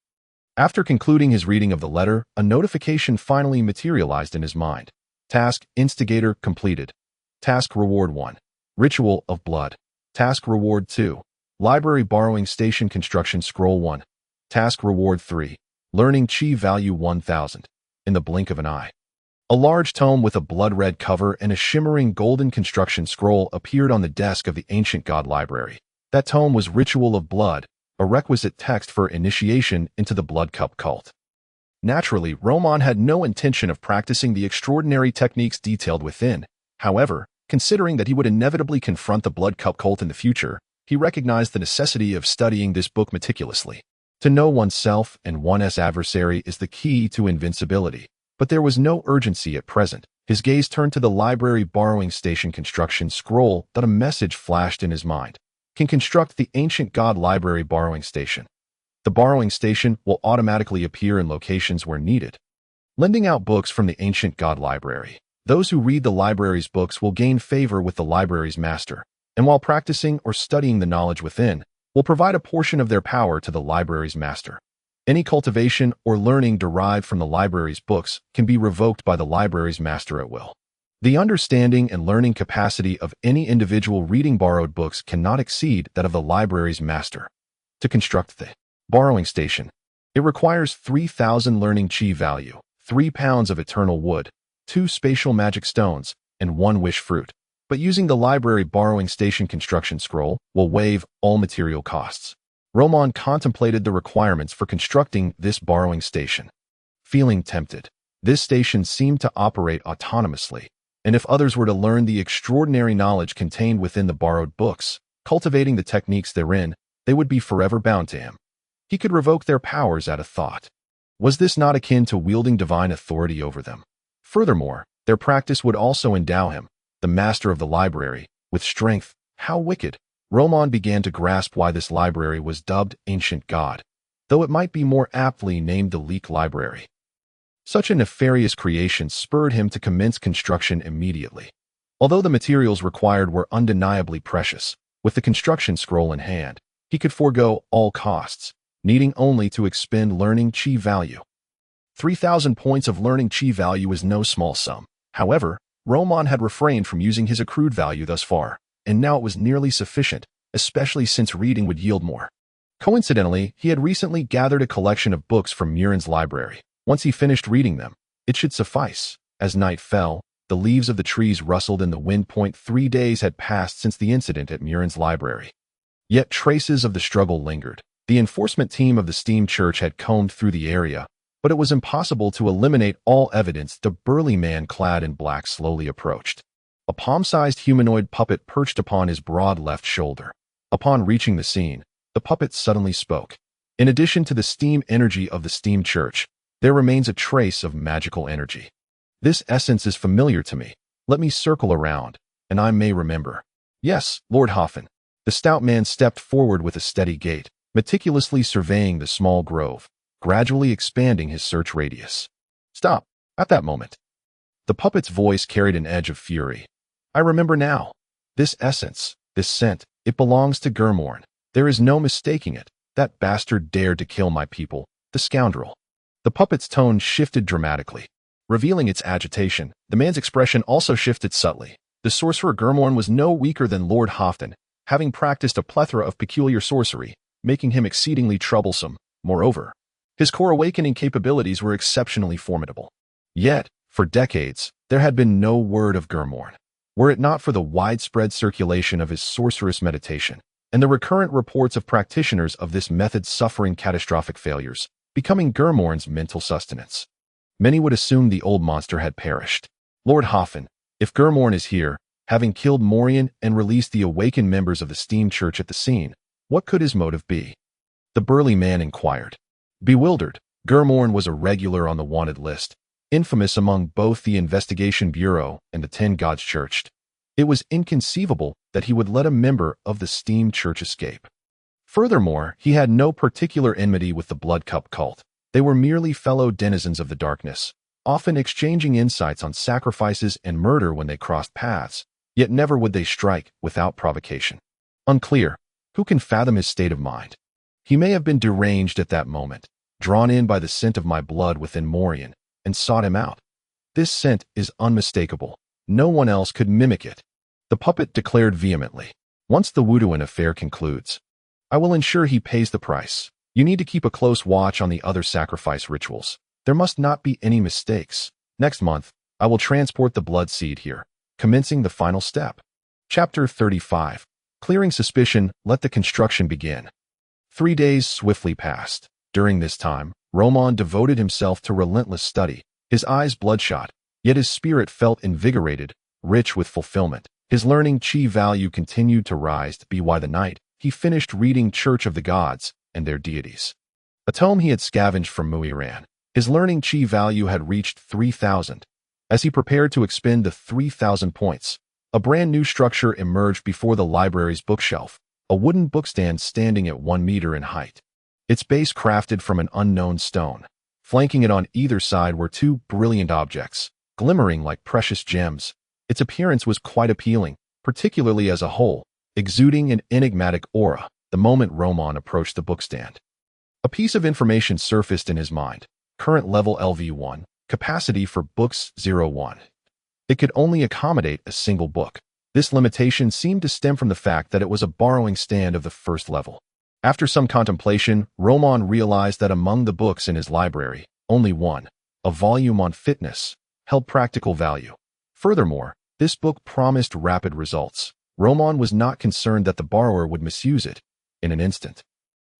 After concluding his reading of the letter, a notification finally materialized in his mind. Task Instigator completed. Task Reward 1. Ritual of Blood. Task Reward 2. Library Borrowing Station Construction Scroll 1. Task Reward 3. Learning Chi Value 1000. In the blink of an eye, a large tome with a blood-red cover and a shimmering golden construction scroll appeared on the desk of the ancient god library. That tome was Ritual of Blood, a requisite text for initiation into the Blood Cup cult. Naturally, Roman had no intention of practicing the extraordinary techniques detailed within. However, considering that he would inevitably confront the Blood Cup cult in the future, he recognized the necessity of studying this book meticulously. To know oneself and one's adversary is the key to invincibility. But there was no urgency at present. His gaze turned to the library borrowing station construction scroll that a message flashed in his mind. Can construct the ancient god library borrowing station. The borrowing station will automatically appear in locations where needed. Lending out books from the ancient god library. Those who read the library's books will gain favor with the library's master, and while practicing or studying the knowledge within, will provide a portion of their power to the library's master. Any cultivation or learning derived from the library's books can be revoked by the library's master at will. The understanding and learning capacity of any individual reading borrowed books cannot exceed that of the library's master. To construct the borrowing station, it requires 3,000 learning chi value, 3 pounds of eternal wood, 2 spatial magic stones, and 1 wish fruit. But using the library borrowing station construction scroll will waive all material costs. Roman contemplated the requirements for constructing this borrowing station. Feeling tempted, this station seemed to operate autonomously, and if others were to learn the extraordinary knowledge contained within the borrowed books, cultivating the techniques therein, they would be forever bound to him. He could revoke their powers at a thought. Was this not akin to wielding divine authority over them? Furthermore, their practice would also endow him, the master of the library, with strength. How wicked! Roman began to grasp why this library was dubbed Ancient God, though it might be more aptly named the Leak Library. Such a nefarious creation spurred him to commence construction immediately. Although the materials required were undeniably precious, with the construction scroll in hand, he could forego all costs, needing only to expend learning chi value. 3,000 points of learning chi value is no small sum. However, Roman had refrained from using his accrued value thus far, and now it was nearly sufficient, especially since reading would yield more. Coincidentally, he had recently gathered a collection of books from Murin's library. Once he finished reading them, it should suffice. As night fell, the leaves of the trees rustled in the wind. 3 days had passed since the incident at Murin's library. Yet traces of the struggle lingered. The enforcement team of the Steam Church had combed through the area, but it was impossible to eliminate all evidence. The burly man clad in black slowly approached. A palm-sized humanoid puppet perched upon his broad left shoulder. Upon reaching the scene, the puppet suddenly spoke. In addition to the steam energy of the Steam Church, there remains a trace of magical energy. This essence is familiar to me. Let me circle around, and I may remember. Yes, Lord Hoffen. The stout man stepped forward with a steady gait, meticulously surveying the small grove, gradually expanding his search radius. Stop. At that moment, the puppet's voice carried an edge of fury. I remember now. This essence, this scent, it belongs to Gurmorn. There is no mistaking it. That bastard dared to kill my people, the scoundrel. The puppet's tone shifted dramatically. Revealing its agitation, the man's expression also shifted subtly. The sorcerer Gurmorn was no weaker than Lord Hofton, having practiced a plethora of peculiar sorcery, making him exceedingly troublesome. Moreover, his core awakening capabilities were exceptionally formidable. Yet, for decades, there had been no word of Gurmorn. Were it not for the widespread circulation of his sorcerous meditation, and the recurrent reports of practitioners of this method suffering catastrophic failures, becoming Gurmorn's mental sustenance, many would assume the old monster had perished. Lord Hoffen, if Gurmorn is here, having killed Morian and released the awakened members of the Steam Church at the scene, what could his motive be? The burly man inquired. Bewildered, Gurmorn was a regular on the wanted list, infamous among both the Investigation Bureau and the 10 Gods Church. It was inconceivable that he would let a member of the Steam Church escape. Furthermore, he had no particular enmity with the Blood Cup cult. They were merely fellow denizens of the darkness, often exchanging insights on sacrifices and murder when they crossed paths, yet never would they strike without provocation. Unclear. Who can fathom his state of mind? He may have been deranged at that moment, drawn in by the scent of my blood within Morian, and sought him out. This scent is unmistakable. No one else could mimic it. The puppet declared vehemently. Once the Wuduan affair concludes, I will ensure he pays the price. You need to keep a close watch on the other sacrifice rituals. There must not be any mistakes. Next month, I will transport the blood seed here, commencing the final step. Chapter 35. Clearing suspicion, let the construction begin. 3 days swiftly passed. During this time, Roman devoted himself to relentless study, his eyes bloodshot, yet his spirit felt invigorated, rich with fulfillment. His learning chi value continued to rise. By the night, he finished reading Church of the Gods and Their Deities, a tome he had scavenged from Muiran. His learning chi value had reached 3,000. As he prepared to expend the 3,000 points, a brand new structure emerged before the library's bookshelf, a wooden bookstand standing at 1 meter in height. Its base crafted from an unknown stone. Flanking it on either side were two brilliant objects, glimmering like precious gems. Its appearance was quite appealing, particularly as a whole, exuding an enigmatic aura the moment Roman approached the bookstand. A piece of information surfaced in his mind. Current level LV1, capacity for books 01. It could only accommodate a single book. This limitation seemed to stem from the fact that it was a borrowing stand of the first level. After some contemplation, Roman realized that among the books in his library, only one, a volume on fitness, held practical value. Furthermore, this book promised rapid results. Roman was not concerned that the borrower would misuse it in an instant.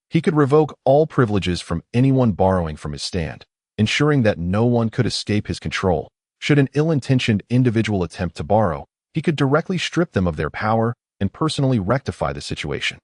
He could revoke all privileges from anyone borrowing from his stand, ensuring that no one could escape his control. Should an ill-intentioned individual attempt to borrow, he could directly strip them of their power and personally rectify the situation.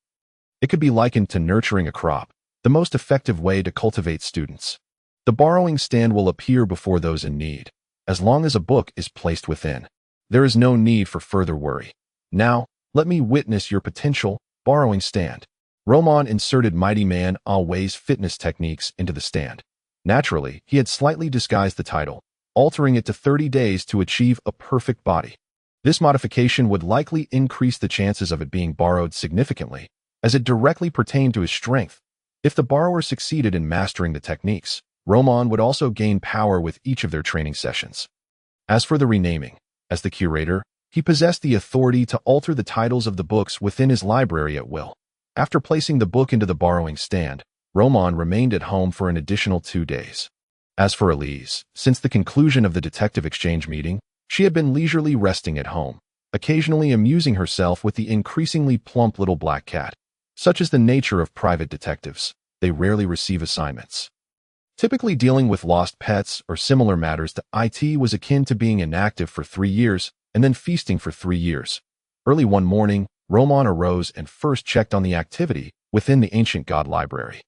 It could be likened to nurturing a crop, the most effective way to cultivate students. The borrowing stand will appear before those in need. As long as a book is placed within, there is no need for further worry. Now, let me witness your potential borrowing stand. Roman inserted Mighty Man Away's fitness techniques into the stand. Naturally, he had slightly disguised the title, altering it to 30 days to achieve a perfect body. This modification would likely increase the chances of it being borrowed significantly, as it directly pertained to his strength. If the borrower succeeded in mastering the techniques, Roman would also gain power with each of their training sessions. As for the renaming, as the curator, he possessed the authority to alter the titles of the books within his library at will. After placing the book into the borrowing stand, Roman remained at home for an additional 2 days. As for Elise, since the conclusion of the detective exchange meeting, she had been leisurely resting at home, occasionally amusing herself with the increasingly plump little black cat. Such is the nature of private detectives. They rarely receive assignments. Typically dealing with lost pets or similar matters, the IT was akin to being inactive for 3 years and then feasting for 3 years. Early one morning, Roman arose and first checked on the activity within the ancient god library,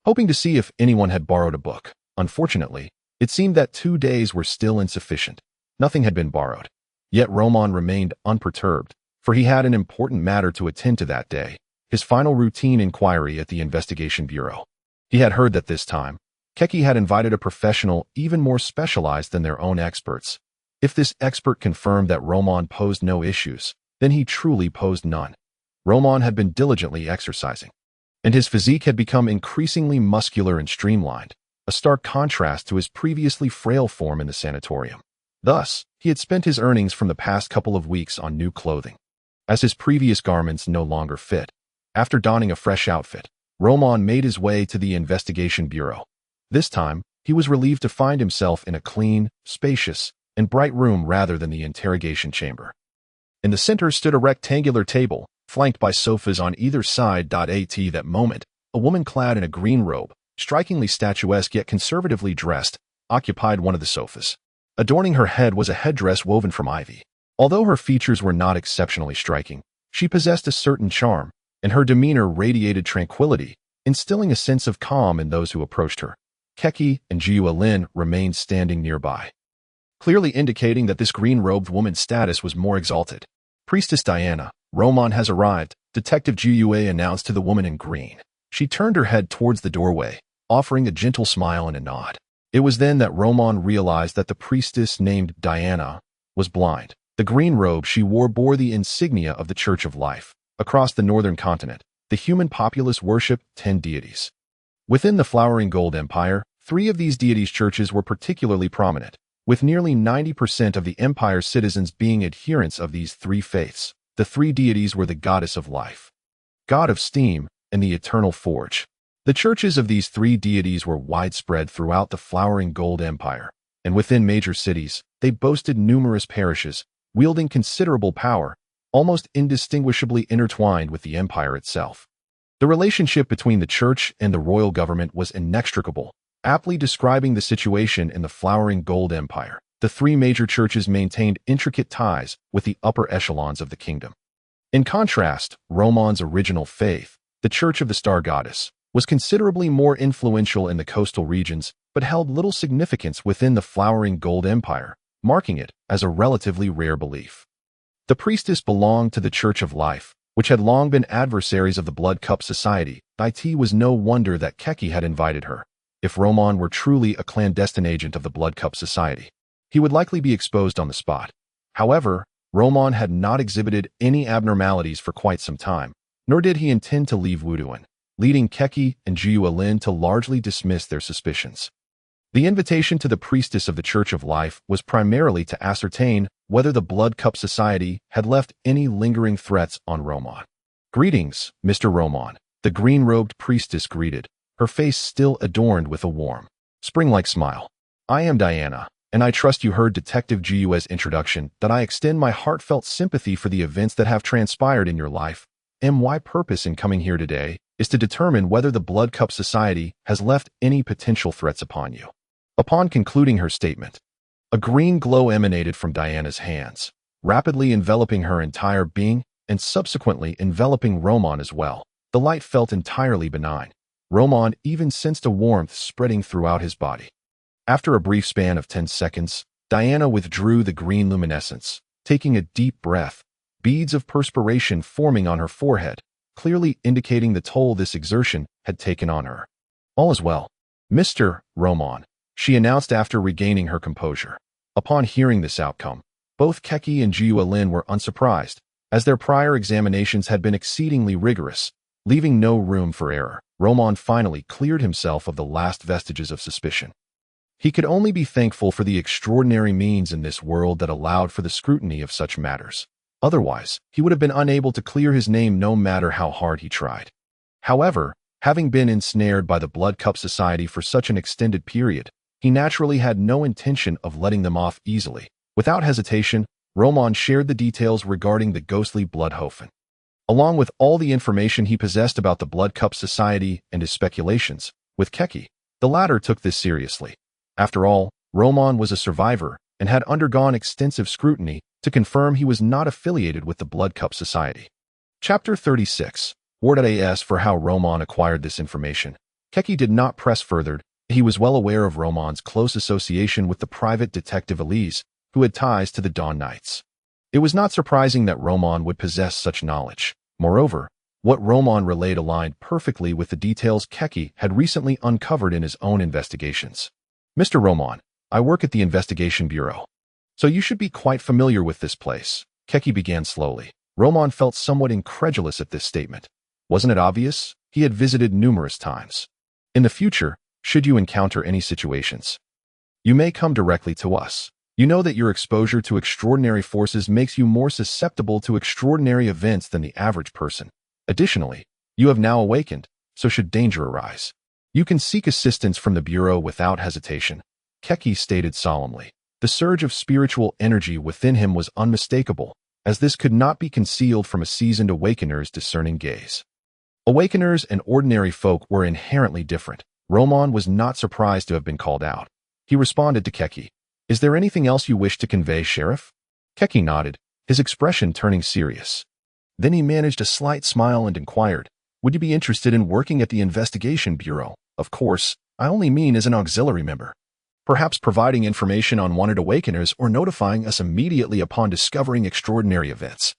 hoping to see if anyone had borrowed a book. Unfortunately, it seemed that 2 days were still insufficient. Nothing had been borrowed. Yet Roman remained unperturbed, for he had an important matter to attend to that day, his final routine inquiry at the investigation bureau. He had heard that this time, Keki had invited a professional even more specialized than their own experts. If this expert confirmed that Roman posed no issues, then he truly posed none. Roman had been diligently exercising, and his physique had become increasingly muscular and streamlined, a stark contrast to his previously frail form in the sanatorium. Thus, he had spent his earnings from the past couple of weeks on new clothing, as his previous garments no longer fit. After donning a fresh outfit, Roman made his way to the investigation bureau. This time, he was relieved to find himself in a clean, spacious, and bright room rather than the interrogation chamber. In the center stood a rectangular table, flanked by sofas on either side. At that moment, a woman clad in a green robe, strikingly statuesque yet conservatively dressed, occupied one of the sofas. Adorning her head was a headdress woven from ivy. Although her features were not exceptionally striking, she possessed a certain charm, and her demeanor radiated tranquility, instilling a sense of calm in those who approached her. Keki and Jiu Lin remained standing nearby, clearly indicating that this green-robed woman's status was more exalted. Priestess Diana, Roman has arrived, Detective Jiu announced to the woman in green. She turned her head towards the doorway, offering a gentle smile and a nod. It was then that Roman realized that the priestess named Diana was blind. The green robe she wore bore the insignia of the Church of Life. Across the northern continent, the human populace worshipped 10 deities. Within the flowering gold empire, 3 of these deities' churches were particularly prominent, with nearly 90% of the empire's citizens being adherents of these 3 faiths. The 3 deities were the goddess of life, god of steam, and the eternal forge. The churches of these 3 deities were widespread throughout the flowering gold empire, and within major cities, they boasted numerous parishes, wielding considerable power, almost indistinguishably intertwined with the empire itself. The relationship between the church and the royal government was inextricable, aptly describing the situation in the flowering gold empire. The 3 major churches maintained intricate ties with the upper echelons of the kingdom. In contrast, Roman's original faith, the Church of the Star Goddess, was considerably more influential in the coastal regions, but held little significance within the flowering Gold Empire, marking it as a relatively rare belief. The priestess belonged to the Church of Life, which had long been adversaries of the Blood Cup Society. It was no wonder that Keki had invited her. If Roman were truly a clandestine agent of the Blood Cup Society, he would likely be exposed on the spot. However, Roman had not exhibited any abnormalities for quite some time, nor did he intend to leave Wuduan, leading Keki and Jiu-Lin to largely dismiss their suspicions. The invitation to the priestess of the Church of Life was primarily to ascertain whether the Blood Cup Society had left any lingering threats on Roman. "Greetings, Mr. Roman," the green-robed priestess greeted, her face still adorned with a warm, spring-like smile. "I am Diana, and I trust you heard Detective Gu's introduction that I extend my heartfelt sympathy for the events that have transpired in your life. My purpose in coming here today is to determine whether the Blood Cup Society has left any potential threats upon you." Upon concluding her statement, a green glow emanated from Diana's hands, rapidly enveloping her entire being and subsequently enveloping Roman as well. The light felt entirely benign. Roman even sensed a warmth spreading throughout his body. After a brief span of 10 seconds, Diana withdrew the green luminescence, taking a deep breath, beads of perspiration forming on her forehead, clearly indicating the toll this exertion had taken on her. "All is well, Mr. Roman," she announced after regaining her composure. Upon hearing this outcome, both Keki and Jiu-Lin were unsurprised, as their prior examinations had been exceedingly rigorous, leaving no room for error. Roman finally cleared himself of the last vestiges of suspicion. He could only be thankful for the extraordinary means in this world that allowed for the scrutiny of such matters. Otherwise, he would have been unable to clear his name no matter how hard he tried. However, having been ensnared by the Blood Cup Society for such an extended period, he naturally had no intention of letting them off easily. Without hesitation, Roman shared the details regarding the ghostly Bloodhofen. Along with all the information he possessed about the Blood Cup Society and his speculations, with Keki, the latter took this seriously. After all, Roman was a survivor and had undergone extensive scrutiny to confirm he was not affiliated with the Blood Cup Society. Chapter 36. Word.as for how Roman acquired this information. Keki did not press further. He was well aware of Roman's close association with the private detective Elise, who had ties to the Dawn Knights. It was not surprising that Roman would possess such knowledge. Moreover, what Roman relayed aligned perfectly with the details Keki had recently uncovered in his own investigations. "Mr. Roman, I work at the Investigation Bureau, so you should be quite familiar with this place," Keki began slowly. Roman felt somewhat incredulous at this statement. Wasn't it obvious? He had visited numerous times. "In the future, should you encounter any situations, you may come directly to us. You know that your exposure to extraordinary forces makes you more susceptible to extraordinary events than the average person. Additionally, you have now awakened, so should danger arise, you can seek assistance from the Bureau without hesitation," Keki stated solemnly. The surge of spiritual energy within him was unmistakable, as this could not be concealed from a seasoned awakener's discerning gaze. Awakeners and ordinary folk were inherently different. Roman was not surprised to have been called out. He responded to Keki. "Is there anything else you wish to convey, Sheriff?" Keki nodded, his expression turning serious. Then he managed a slight smile and inquired, "Would you be interested in working at the Investigation Bureau?" "Of course, I only mean as an auxiliary member. Perhaps providing information on wanted awakeners or notifying us immediately upon discovering extraordinary events.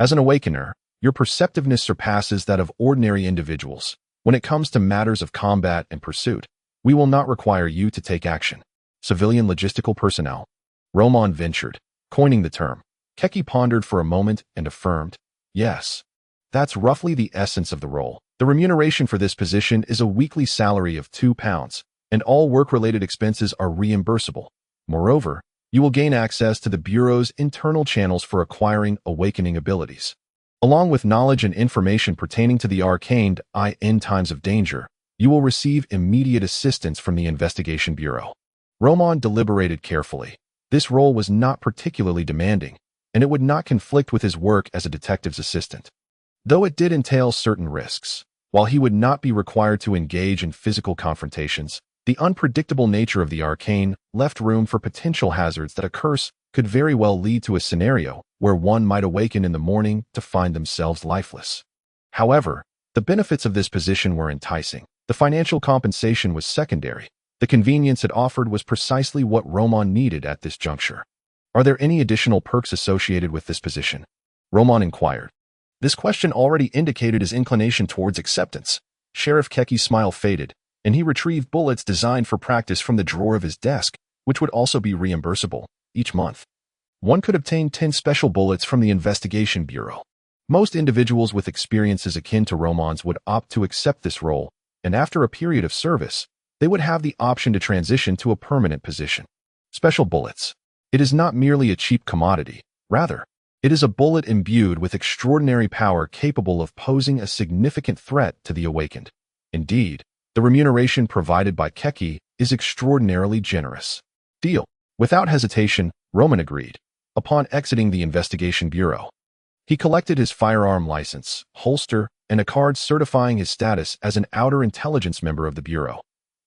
As an awakener, your perceptiveness surpasses that of ordinary individuals. When it comes to matters of combat and pursuit, we will not require you to take action." "Civilian logistical personnel," Roman ventured, coining the term. Keki pondered for a moment and affirmed, "Yes. That's roughly the essence of the role. The remuneration for this position is a weekly salary of £2, and all work-related expenses are reimbursable. Moreover, you will gain access to the Bureau's internal channels for acquiring awakening abilities. Along with knowledge and information pertaining to the arcane in times of danger, you will receive immediate assistance from the Investigation Bureau." Roman deliberated carefully. This role was not particularly demanding, and it would not conflict with his work as a detective's assistant. Though it did entail certain risks, while he would not be required to engage in physical confrontations, the unpredictable nature of the arcane left room for potential hazards that a curse could very well lead to a scenario where one might awaken in the morning to find themselves lifeless. However, the benefits of this position were enticing. The financial compensation was secondary. The convenience it offered was precisely what Roman needed at this juncture. Are there any additional perks associated with this position? Roman inquired. This question already indicated his inclination towards acceptance. Sheriff Keki's smile faded, and he retrieved bullets designed for practice from the drawer of his desk, which would also be reimbursable each month. One could obtain 10 special bullets from the Investigation Bureau. Most individuals with experiences akin to Roman's would opt to accept this role, and after a period of service, they would have the option to transition to a permanent position. Special bullets. It is not merely a cheap commodity. Rather, it is a bullet imbued with extraordinary power capable of posing a significant threat to the awakened. Indeed, the remuneration provided by Keki is extraordinarily generous. Deal. Without hesitation, Roman agreed. Upon exiting the Investigation Bureau, he collected his firearm license, holster, and a card certifying his status as an outer intelligence member of the Bureau.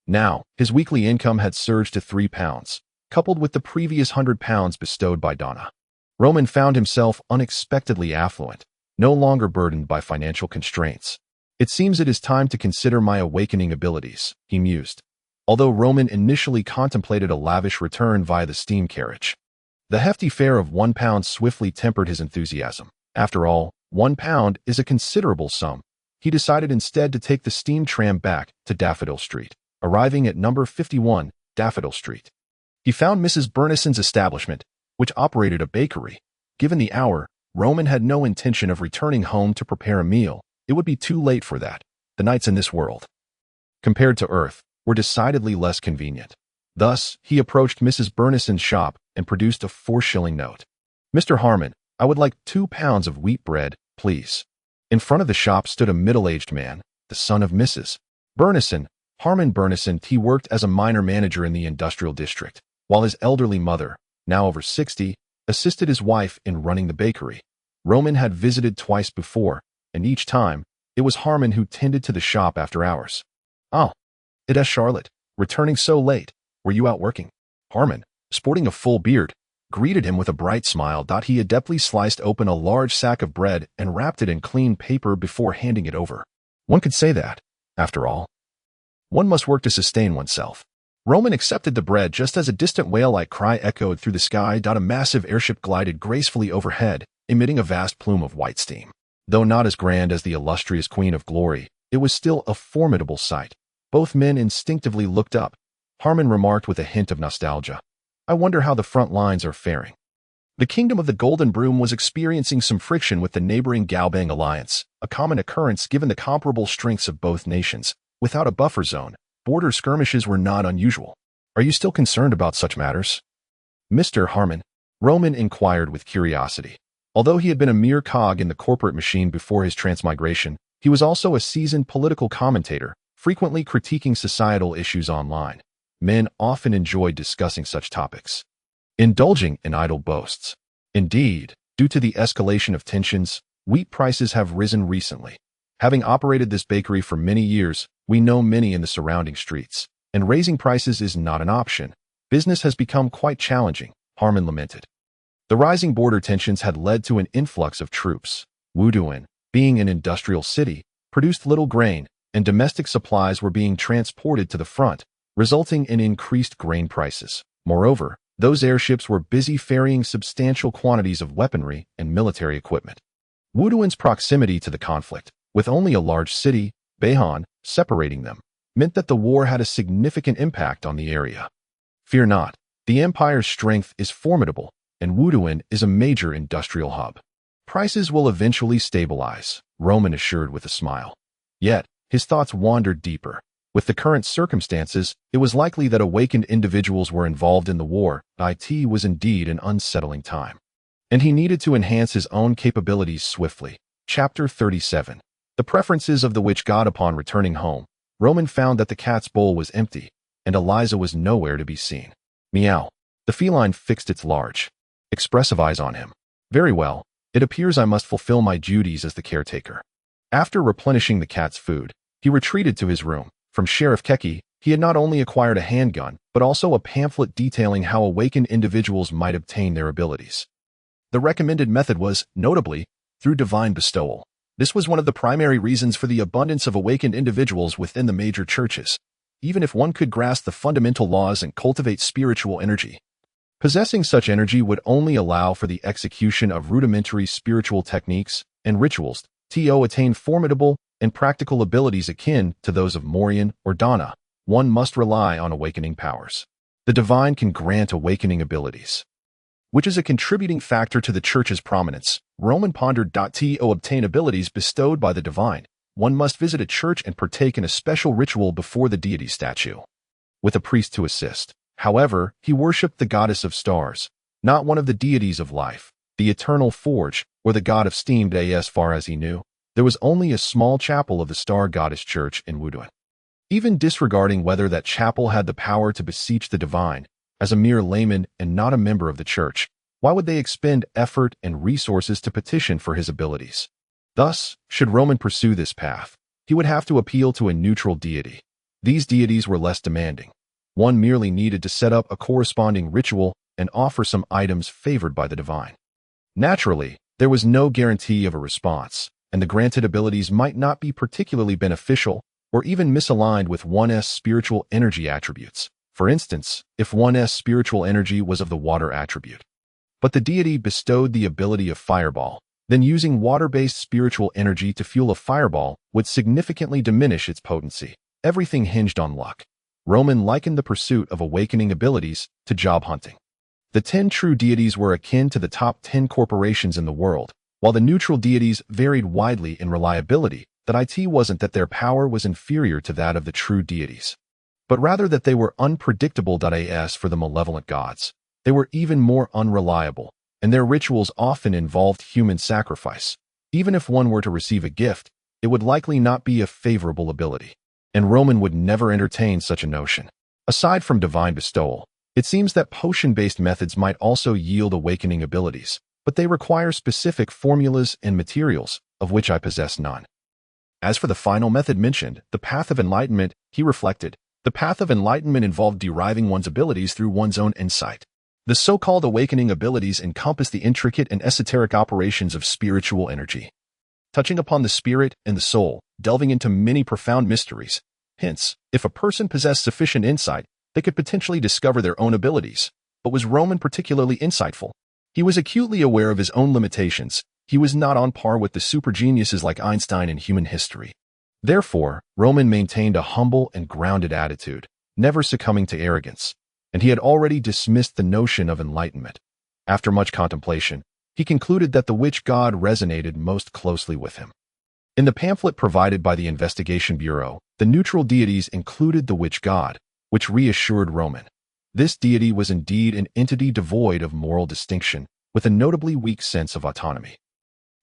Now, his weekly income had surged to £3, coupled with the previous £100 bestowed by Donna. Roman found himself unexpectedly affluent, no longer burdened by financial constraints. It seems it is time to consider my awakening abilities, he mused, although Roman initially contemplated a lavish return via the steam carriage. The hefty fare of £1 swiftly tempered his enthusiasm. After all, £1 is a considerable sum. He decided instead to take the steam tram back to Daffodil Street, arriving at number 51, Daffodil Street. He found Mrs. Burnison's establishment, which operated a bakery. Given the hour, Roman had no intention of returning home to prepare a meal. It would be too late for that. The nights in this world, compared to Earth, were decidedly less convenient. Thus, he approached Mrs. Burnison's shop and produced a 4-shilling note. "Mr. Harmon, I would like 2 pounds of wheat bread, please." In front of the shop stood a middle-aged man, the son of Mrs. Burnison, Harmon Burnison. He worked as a minor manager in the industrial district, while his elderly mother, now over 60, assisted his wife in running the bakery. Roman had visited twice before, and each time, it was Harmon who tended to the shop after hours. "Oh, it is Charlotte, returning so late. Were you out working?" Harmon, sporting a full beard, greeted him with a bright smile. He adeptly sliced open a large sack of bread and wrapped it in clean paper before handing it over. One could say that, after all, one must work to sustain oneself. Roman accepted the bread just as a distant whale-like cry echoed through the sky. A massive airship glided gracefully overhead, emitting a vast plume of white steam. Though not as grand as the illustrious Queen of Glory, it was still a formidable sight. Both men instinctively looked up. Harmon remarked with a hint of nostalgia, "I wonder how the front lines are faring." The Kingdom of the Golden Broom was experiencing some friction with the neighboring Gaobang alliance, a common occurrence given the comparable strengths of both nations. Without a buffer zone, border skirmishes were not unusual. "Are you still concerned about such matters, Mr. Harmon?" Roman inquired with curiosity. Although he had been a mere cog in the corporate machine before his transmigration, he was also a seasoned political commentator, frequently critiquing societal issues online. Men often enjoyed discussing such topics, indulging in idle boasts. Indeed, due to the escalation of tensions, wheat prices have risen recently. Having operated this bakery for many years, we know many in the surrounding streets, and raising prices is not an option. Business has become quite challenging, Harmon lamented. The rising border tensions had led to an influx of troops. Wuduan, being an industrial city, produced little grain, and domestic supplies were being transported to the front, resulting in increased grain prices. Moreover, those airships were busy ferrying substantial quantities of weaponry and military equipment. Wuduan's proximity to the conflict, with only a large city, Beihan, separating them, meant that the war had a significant impact on the area. Fear not, the empire's strength is formidable, and Wuduan is a major industrial hub. Prices will eventually stabilize, Roman assured with a smile. Yet, his thoughts wandered deeper. With the current circumstances, it was likely that awakened individuals were involved in the war. It was indeed an unsettling time, and he needed to enhance his own capabilities swiftly. Chapter 37. The preferences of the witch god. Upon returning home, Roman found that the cat's bowl was empty, and Eliza was nowhere to be seen. Meow. The feline fixed its large, expressive eyes on him. Very well, it appears I must fulfill my duties as the caretaker. After replenishing the cat's food, he retreated to his room. From Sheriff Keki, He had not only acquired a handgun, but also a pamphlet detailing how awakened individuals might obtain their abilities. The recommended method was, notably, through divine bestowal. This was one of the primary reasons for the abundance of awakened individuals within the major churches, even if one could grasp the fundamental laws and cultivate spiritual energy. Possessing such energy would only allow for the execution of rudimentary spiritual techniques and rituals to attain formidable and practical abilities akin to those of Morian or Dana. One must rely on awakening powers. The divine can grant awakening abilities, which is a contributing factor to the church's prominence. Roman pondered to obtain abilities bestowed by the divine. One must visit a church and partake in a special ritual before the deity statue, with a priest to assist. However, he worshipped the goddess of stars, not one of the deities of life, the eternal forge, or the god of steam. As far as he knew, there was only a small chapel of the star goddess church in Wuduan. Even disregarding whether that chapel had the power to beseech the divine, as a mere layman and not a member of the church, why would they expend effort and resources to petition for his abilities? Thus, should Roman pursue this path, he would have to appeal to a neutral deity. These deities were less demanding. One merely needed to set up a corresponding ritual and offer some items favored by the divine. Naturally, there was no guarantee of a response, and the granted abilities might not be particularly beneficial or even misaligned with one's spiritual energy attributes. For instance, if one's spiritual energy was of the water attribute, but the deity bestowed the ability of fireball, then using water-based spiritual energy to fuel a fireball would significantly diminish its potency. Everything hinged on luck. Roman likened the pursuit of awakening abilities to job hunting. The 10 true deities were akin to the top 10 corporations in the world, while the neutral deities varied widely in reliability. That it wasn't that their power was inferior to that of the true deities, but rather that they were unpredictable. As for the malevolent gods, they were even more unreliable, and their rituals often involved human sacrifice. Even if one were to receive a gift, it would likely not be a favorable ability, and Roman would never entertain such a notion. Aside from divine bestowal, it seems that potion-based methods might also yield awakening abilities, but they require specific formulas and materials, of which I possess none. As for the final method mentioned, the path of enlightenment, he reflected, the path of enlightenment involved deriving one's abilities through one's own insight. The so-called awakening abilities encompass the intricate and esoteric operations of spiritual energy, touching upon the spirit and the soul, delving into many profound mysteries. Hence, if a person possessed sufficient insight, they could potentially discover their own abilities. But was Roman particularly insightful? He was acutely aware of his own limitations. He was not on par with the super geniuses like Einstein in human history. Therefore, Roman maintained a humble and grounded attitude, never succumbing to arrogance, and he had already dismissed the notion of enlightenment. After much contemplation, he concluded that the witch god resonated most closely with him. In the pamphlet provided by the Investigation Bureau, the neutral deities included the witch god, which reassured Roman. This deity was indeed an entity devoid of moral distinction, with a notably weak sense of autonomy.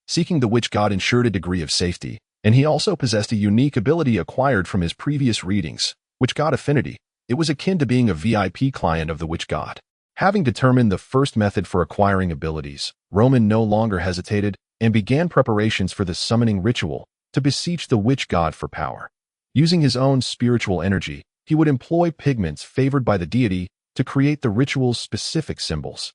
Seeking the witch god ensured a degree of safety, and he also possessed a unique ability acquired from his previous readings, witch god affinity. It was akin to being a VIP client of the witch god. Having determined the first method for acquiring abilities, Roman no longer hesitated and began preparations for the summoning ritual to beseech the witch god for power. Using his own spiritual energy, he would employ pigments favored by the deity to create the ritual's specific symbols.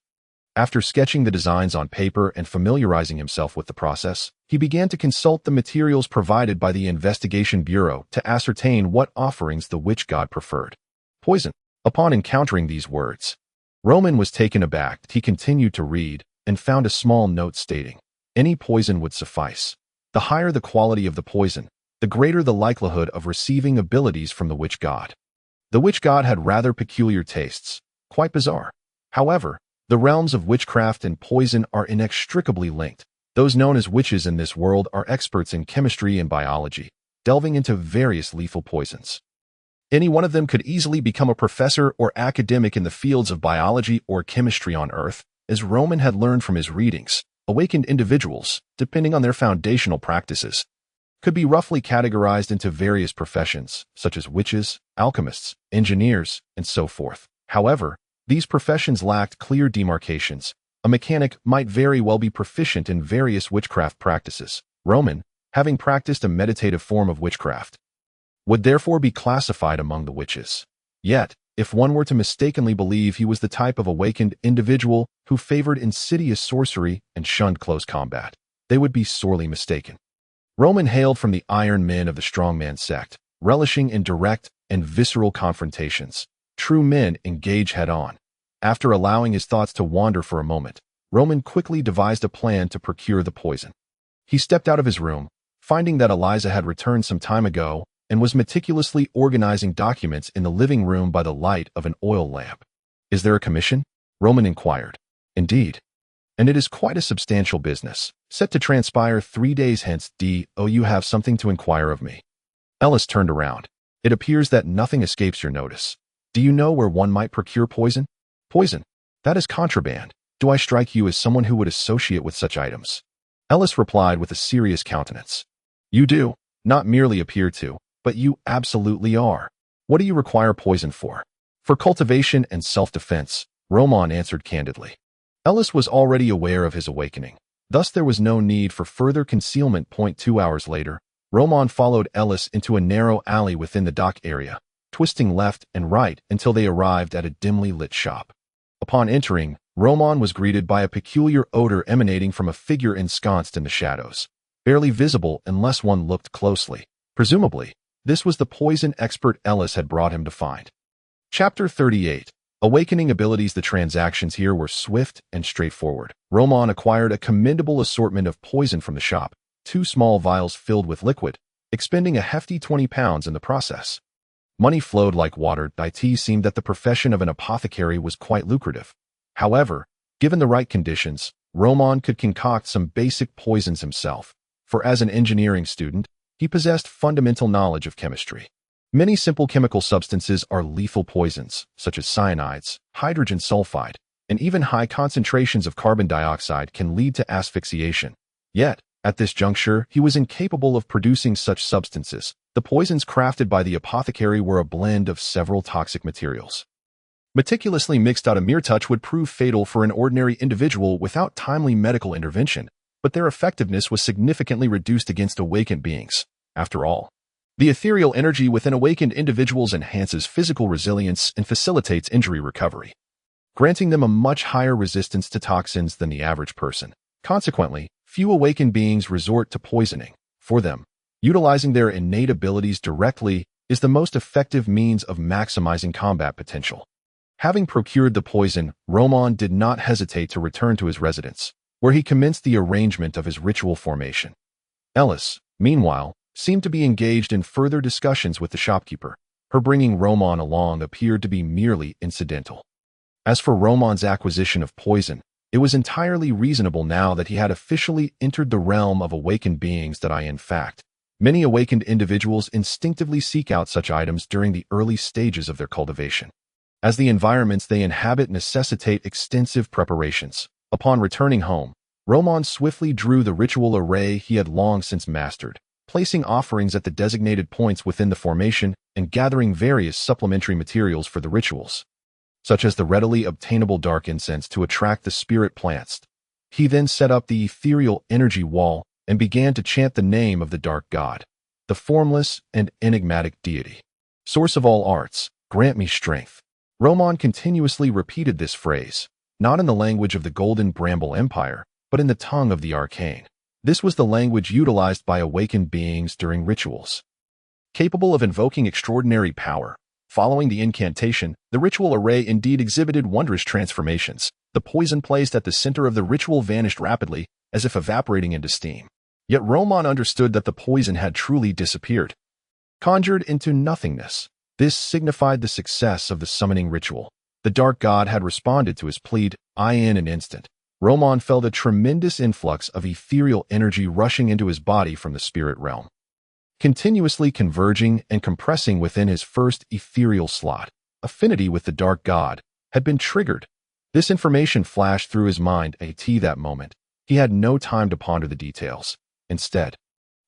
After sketching the designs on paper and familiarizing himself with the process, he began to consult the materials provided by the Investigation Bureau to ascertain what offerings the witch god preferred. Poison. Upon encountering these words, Roman was taken aback. He continued to read and found a small note stating, any poison would suffice. The higher the quality of the poison, the greater the likelihood of receiving abilities from the witch god. The witch god had rather peculiar tastes, quite bizarre. However, the realms of witchcraft and poison are inextricably linked. Those known as witches in this world are experts in chemistry and biology, delving into various lethal poisons. Any one of them could easily become a professor or academic in the fields of biology or chemistry on Earth. As Roman had learned from his readings, awakened individuals, depending on their foundational practices, could be roughly categorized into various professions, such as witches, alchemists, engineers, and so forth. However, these professions lacked clear demarcations. A mechanic might very well be proficient in various witchcraft practices. Roman, having practiced a meditative form of witchcraft, would therefore be classified among the witches. Yet, if one were to mistakenly believe he was the type of awakened individual who favored insidious sorcery and shunned close combat, they would be sorely mistaken. Roman hailed from the Iron Men of the Strongman sect, relishing in direct and visceral confrontations. True men engage head-on. After allowing his thoughts to wander for a moment, Roman quickly devised a plan to procure the poison. He stepped out of his room, finding that Eliza had returned some time ago and was meticulously organizing documents in the living room by the light of an oil lamp. "Is there a commission?" Roman inquired. "Indeed. And it is quite a substantial business, set to transpire 3 days hence. You have something to inquire of me." Ellis turned around. "It appears that nothing escapes your notice. Do you know where one might procure poison?" "Poison? That is contraband. Do I strike you as someone who would associate with such items?" Ellis replied with a serious countenance. "You do, not merely appear to, but you absolutely are. What do you require poison for?" "For cultivation and self-defense," Roman answered candidly. Ellis was already aware of his awakening. Thus there was no need for further concealment. 2 hours later, Roman followed Ellis into a narrow alley within the dock area, twisting left and right until they arrived at a dimly lit shop. Upon entering, Roman was greeted by a peculiar odor emanating from a figure ensconced in the shadows, barely visible unless one looked closely. Presumably, this was the poison expert Ellis had brought him to find. Chapter 38. Awakening abilities. The transactions here were swift and straightforward. Roman acquired a commendable assortment of poison from the shop, 2 small vials filled with liquid, expending a hefty 20 pounds in the process. Money flowed like water. It seemed that the profession of an apothecary was quite lucrative. However, given the right conditions, Roman could concoct some basic poisons himself, for as an engineering student, he possessed fundamental knowledge of chemistry. Many simple chemical substances are lethal poisons, such as cyanides, hydrogen sulfide, and even high concentrations of carbon dioxide can lead to asphyxiation. Yet, at this juncture, he was incapable of producing such substances. The poisons crafted by the apothecary were a blend of several toxic materials. Meticulously mixed out, a mere touch would prove fatal for an ordinary individual without timely medical intervention, but their effectiveness was significantly reduced against awakened beings. After all, the ethereal energy within awakened individuals enhances physical resilience and facilitates injury recovery, granting them a much higher resistance to toxins than the average person. Consequently, few awakened beings resort to poisoning. For them, utilizing their innate abilities directly is the most effective means of maximizing combat potential. Having procured the poison, Roman did not hesitate to return to his residence, where he commenced the arrangement of his ritual formation. Ellis, meanwhile, seemed to be engaged in further discussions with the shopkeeper. Her bringing Roman along appeared to be merely incidental. As for Roman's acquisition of poison, it was entirely reasonable now that he had officially entered the realm of awakened beings. In fact, many awakened individuals instinctively seek out such items during the early stages of their cultivation, as the environments they inhabit necessitate extensive preparations. Upon returning home, Roman swiftly drew the ritual array he had long since mastered, placing offerings at the designated points within the formation and gathering various supplementary materials for the rituals, such as the readily obtainable dark incense to attract the spirit plants. He then set up the ethereal energy wall and began to chant the name of the dark god, the formless and enigmatic deity. "Source of all arts, grant me strength." Roman continuously repeated this phrase, not in the language of the Golden Bramble Empire, but in the tongue of the arcane. This was the language utilized by awakened beings during rituals. Capable of invoking extraordinary power, following the incantation, the ritual array indeed exhibited wondrous transformations. The poison placed at the center of the ritual vanished rapidly, as if evaporating into steam. Yet Roman understood that the poison had truly disappeared, conjured into nothingness. This signified the success of the summoning ritual. The dark god had responded to his plea. In an instant, Roman felt a tremendous influx of ethereal energy rushing into his body from the spirit realm, continuously converging and compressing within his first ethereal slot. Affinity with the dark god had been triggered. This information flashed through his mind. At that moment, he had no time to ponder the details. Instead,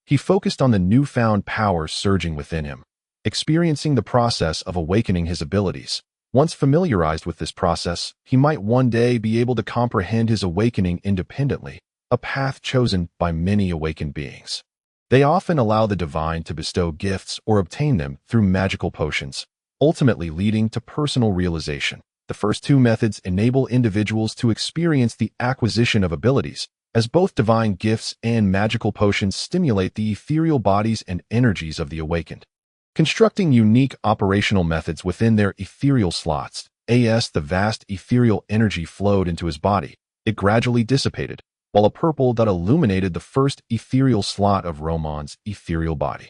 he focused on the newfound power surging within him, experiencing the process of awakening his abilities. Once familiarized with this process, he might one day be able to comprehend his awakening independently, a path chosen by many awakened beings. They often allow the divine to bestow gifts or obtain them through magical potions, ultimately leading to personal realization. The first two methods enable individuals to experience the acquisition of abilities, as both divine gifts and magical potions stimulate the ethereal bodies and energies of the awakened. Constructing unique operational methods within their ethereal slots, as the vast ethereal energy flowed into his body, it gradually dissipated, while a purple dot illuminated the first ethereal slot of Roman's ethereal body.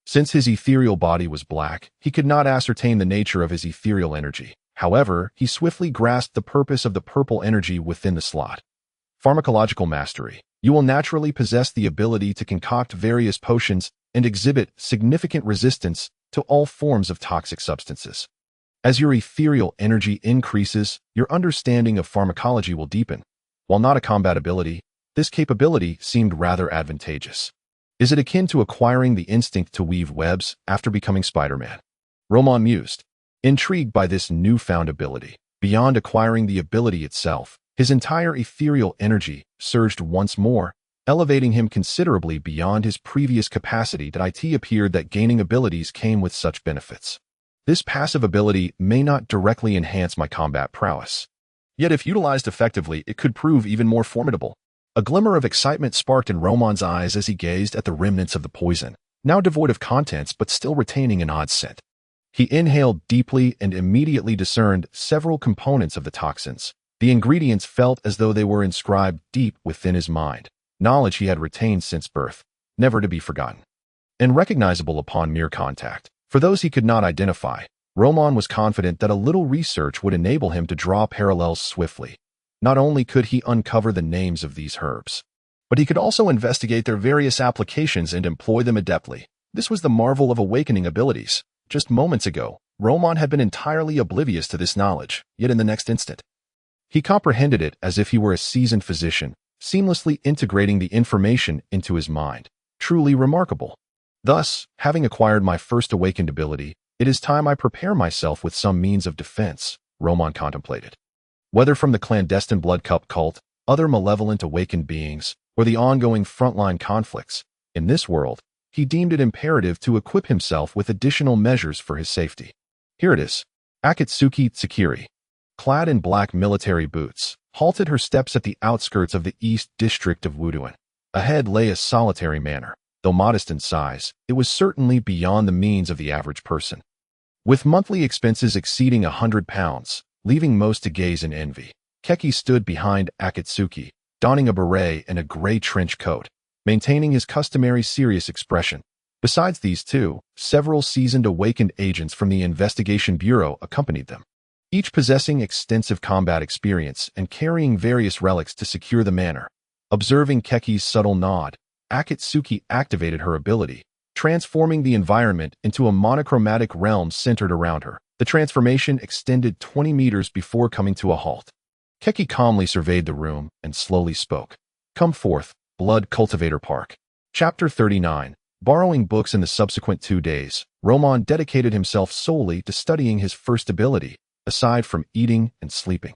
Since his ethereal body was black, he could not ascertain the nature of his ethereal energy. However, he swiftly grasped the purpose of the purple energy within the slot. Pharmacological mastery. You will naturally possess the ability to concoct various potions and exhibit significant resistance to all forms of toxic substances. As your ethereal energy increases, your understanding of pharmacology will deepen. While not a combat ability, this capability seemed rather advantageous. Is it akin to acquiring the instinct to weave webs after becoming Spider-Man? Roman mused, intrigued by this newfound ability. Beyond acquiring the ability itself, his entire ethereal energy surged once more, elevating him considerably beyond his previous capacity. It appeared that gaining abilities came with such benefits. This passive ability may not directly enhance my combat prowess. Yet if utilized effectively, it could prove even more formidable. A glimmer of excitement sparked in Roman's eyes as he gazed at the remnants of the poison, now devoid of contents but still retaining an odd scent. He inhaled deeply and immediately discerned several components of the toxins. The ingredients felt as though they were inscribed deep within his mind, knowledge he had retained since birth, never to be forgotten. And recognizable upon mere contact. For those he could not identify, Roman was confident that a little research would enable him to draw parallels swiftly. Not only could he uncover the names of these herbs, but he could also investigate their various applications and employ them adeptly. This was the marvel of awakening abilities. Just moments ago, Roman had been entirely oblivious to this knowledge, yet in the next instant, he comprehended it as if he were a seasoned physician, seamlessly integrating the information into his mind. Truly remarkable. Thus, having acquired my first awakened ability, it is time I prepare myself with some means of defense, Roman contemplated. Whether from the clandestine blood cup cult, other malevolent awakened beings, or the ongoing frontline conflicts, in this world, he deemed it imperative to equip himself with additional measures for his safety. Here it is. Akatsuki Tsukiri, clad in black military boots, halted her steps at the outskirts of the East District of Wuduan. Ahead lay a solitary manor. Though modest in size, it was certainly beyond the means of the average person. With monthly expenses exceeding £100, leaving most to gaze in envy, Keki stood behind Akatsuki, donning a beret and a gray trench coat, maintaining his customary serious expression. Besides these two, several seasoned awakened agents from the Investigation Bureau accompanied them, each possessing extensive combat experience and carrying various relics to secure the manor. Observing Keki's subtle nod, Akatsuki activated her ability, transforming the environment into a monochromatic realm centered around her. The transformation extended 20 meters before coming to a halt. Keki calmly surveyed the room and slowly spoke. Come forth, Blood Cultivator Park. Chapter 39. Borrowing books in the subsequent 2 days, Roman dedicated himself solely to studying his first ability, aside from eating and sleeping.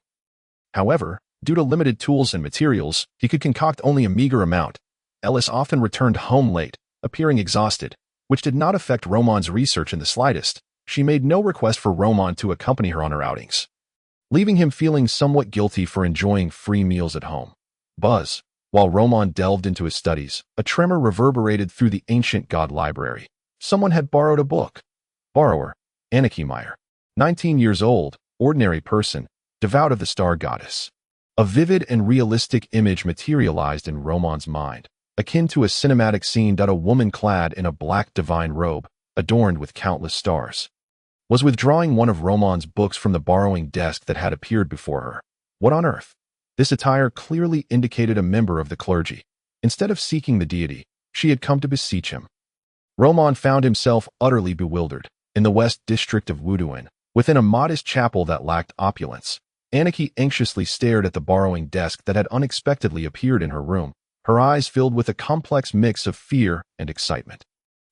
However, due to limited tools and materials, he could concoct only a meager amount. Ellis often returned home late, appearing exhausted, which did not affect Roman's research in the slightest. She made no request for Roman to accompany her on her outings, leaving him feeling somewhat guilty for enjoying free meals at home. While Roman delved into his studies, a tremor reverberated through the ancient god library. Someone had borrowed a book. Borrower, Anarchy Meyer. 19 years old, ordinary person, devout of the star goddess. A vivid and realistic image materialized in Roman's mind, akin to a cinematic scene. A woman clad in a black divine robe, adorned with countless stars, was withdrawing one of Roman's books from the borrowing desk that had appeared before her. What on earth? This attire clearly indicated a member of the clergy. Instead of seeking the deity, she had come to beseech him. Roman found himself utterly bewildered. In the West District of Wuduan, within a modest chapel that lacked opulence, Anarchy anxiously stared at the borrowing desk that had unexpectedly appeared in her room, her eyes filled with a complex mix of fear and excitement.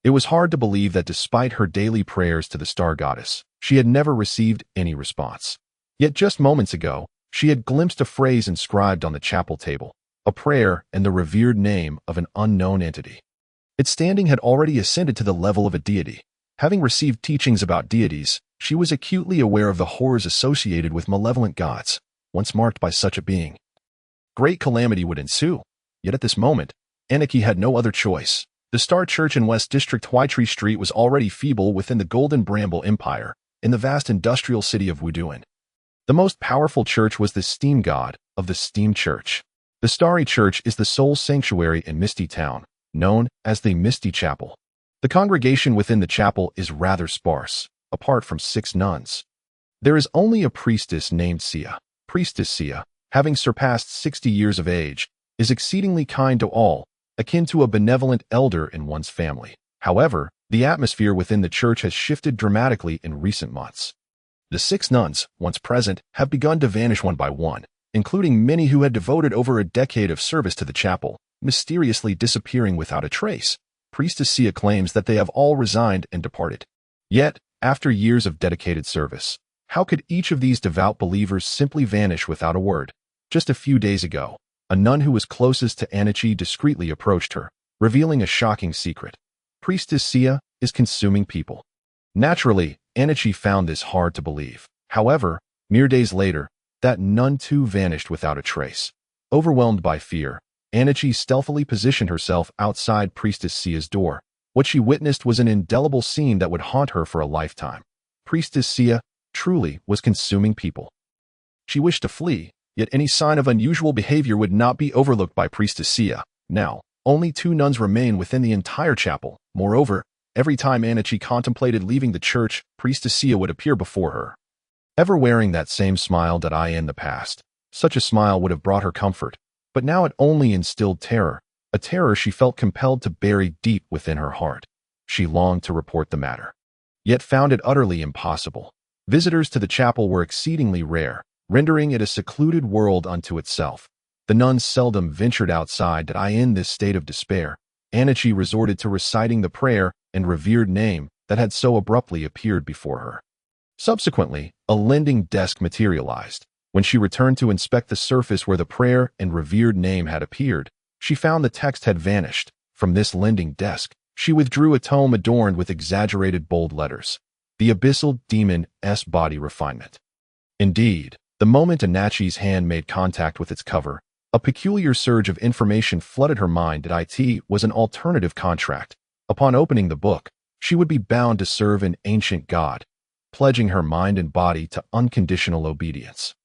It was hard to believe that despite her daily prayers to the star goddess, she had never received any response. Yet just moments ago, she had glimpsed a phrase inscribed on the chapel table, a prayer and the revered name of an unknown entity. Its standing had already ascended to the level of a deity. Having received teachings about deities, she was acutely aware of the horrors associated with malevolent gods, once marked by such a being. Great calamity would ensue. Yet at this moment, Anarchy had no other choice. The Star Church in West District Whitetree Street was already feeble within the Golden Bramble Empire, in the vast industrial city of Wuduan. The most powerful church was the steam god of the Steam Church. The Starry Church is the sole sanctuary in Misty Town, known as the Misty Chapel. The congregation within the chapel is rather sparse, apart from 6 nuns. There is only a priestess named Sia. Priestess Sia, having surpassed 60 years of age, is exceedingly kind to all, akin to a benevolent elder in one's family. However, the atmosphere within the church has shifted dramatically in recent months. The 6 nuns, once present, have begun to vanish one by one, including many who had devoted over a decade of service to the chapel, mysteriously disappearing without a trace. Priestess Sia claims that they have all resigned and departed. Yet, after years of dedicated service, how could each of these devout believers simply vanish without a word? Just a few days ago, a nun who was closest to Anichi discreetly approached her, revealing a shocking secret. Priestess Sia is consuming people. Naturally, Anichi found this hard to believe. However, mere days later, that nun too vanished without a trace. Overwhelmed by fear, Anichi stealthily positioned herself outside Priestess Sia's door. What she witnessed was an indelible scene that would haunt her for a lifetime. Priestess Sia truly was consuming people. She wished to flee, yet any sign of unusual behavior would not be overlooked by Priestess Sia. Now, only 2 nuns remain within the entire chapel. Moreover, every time Anichi contemplated leaving the church, Priestess Sia would appear before her, ever wearing that same smile that I in the past. Such a smile would have brought her comfort, but now it only instilled terror, a terror she felt compelled to bury deep within her heart. She longed to report the matter, yet found it utterly impossible. Visitors to the chapel were exceedingly rare, rendering it a secluded world unto itself. The nuns seldom ventured outside. That I in this state of despair, Anichi resorted to reciting the prayer and revered name that had so abruptly appeared before her. Subsequently, a lending desk materialized. When she returned to inspect the surface where the prayer and revered name had appeared, she found the text had vanished. From this lending desk, she withdrew a tome adorned with exaggerated bold letters. The Abyssal Demon's Body Refinement. Indeed, the moment Anachi's hand made contact with its cover, a peculiar surge of information flooded her mind that it was an alternative contract. Upon opening the book, she would be bound to serve an ancient god, pledging her mind and body to unconditional obedience.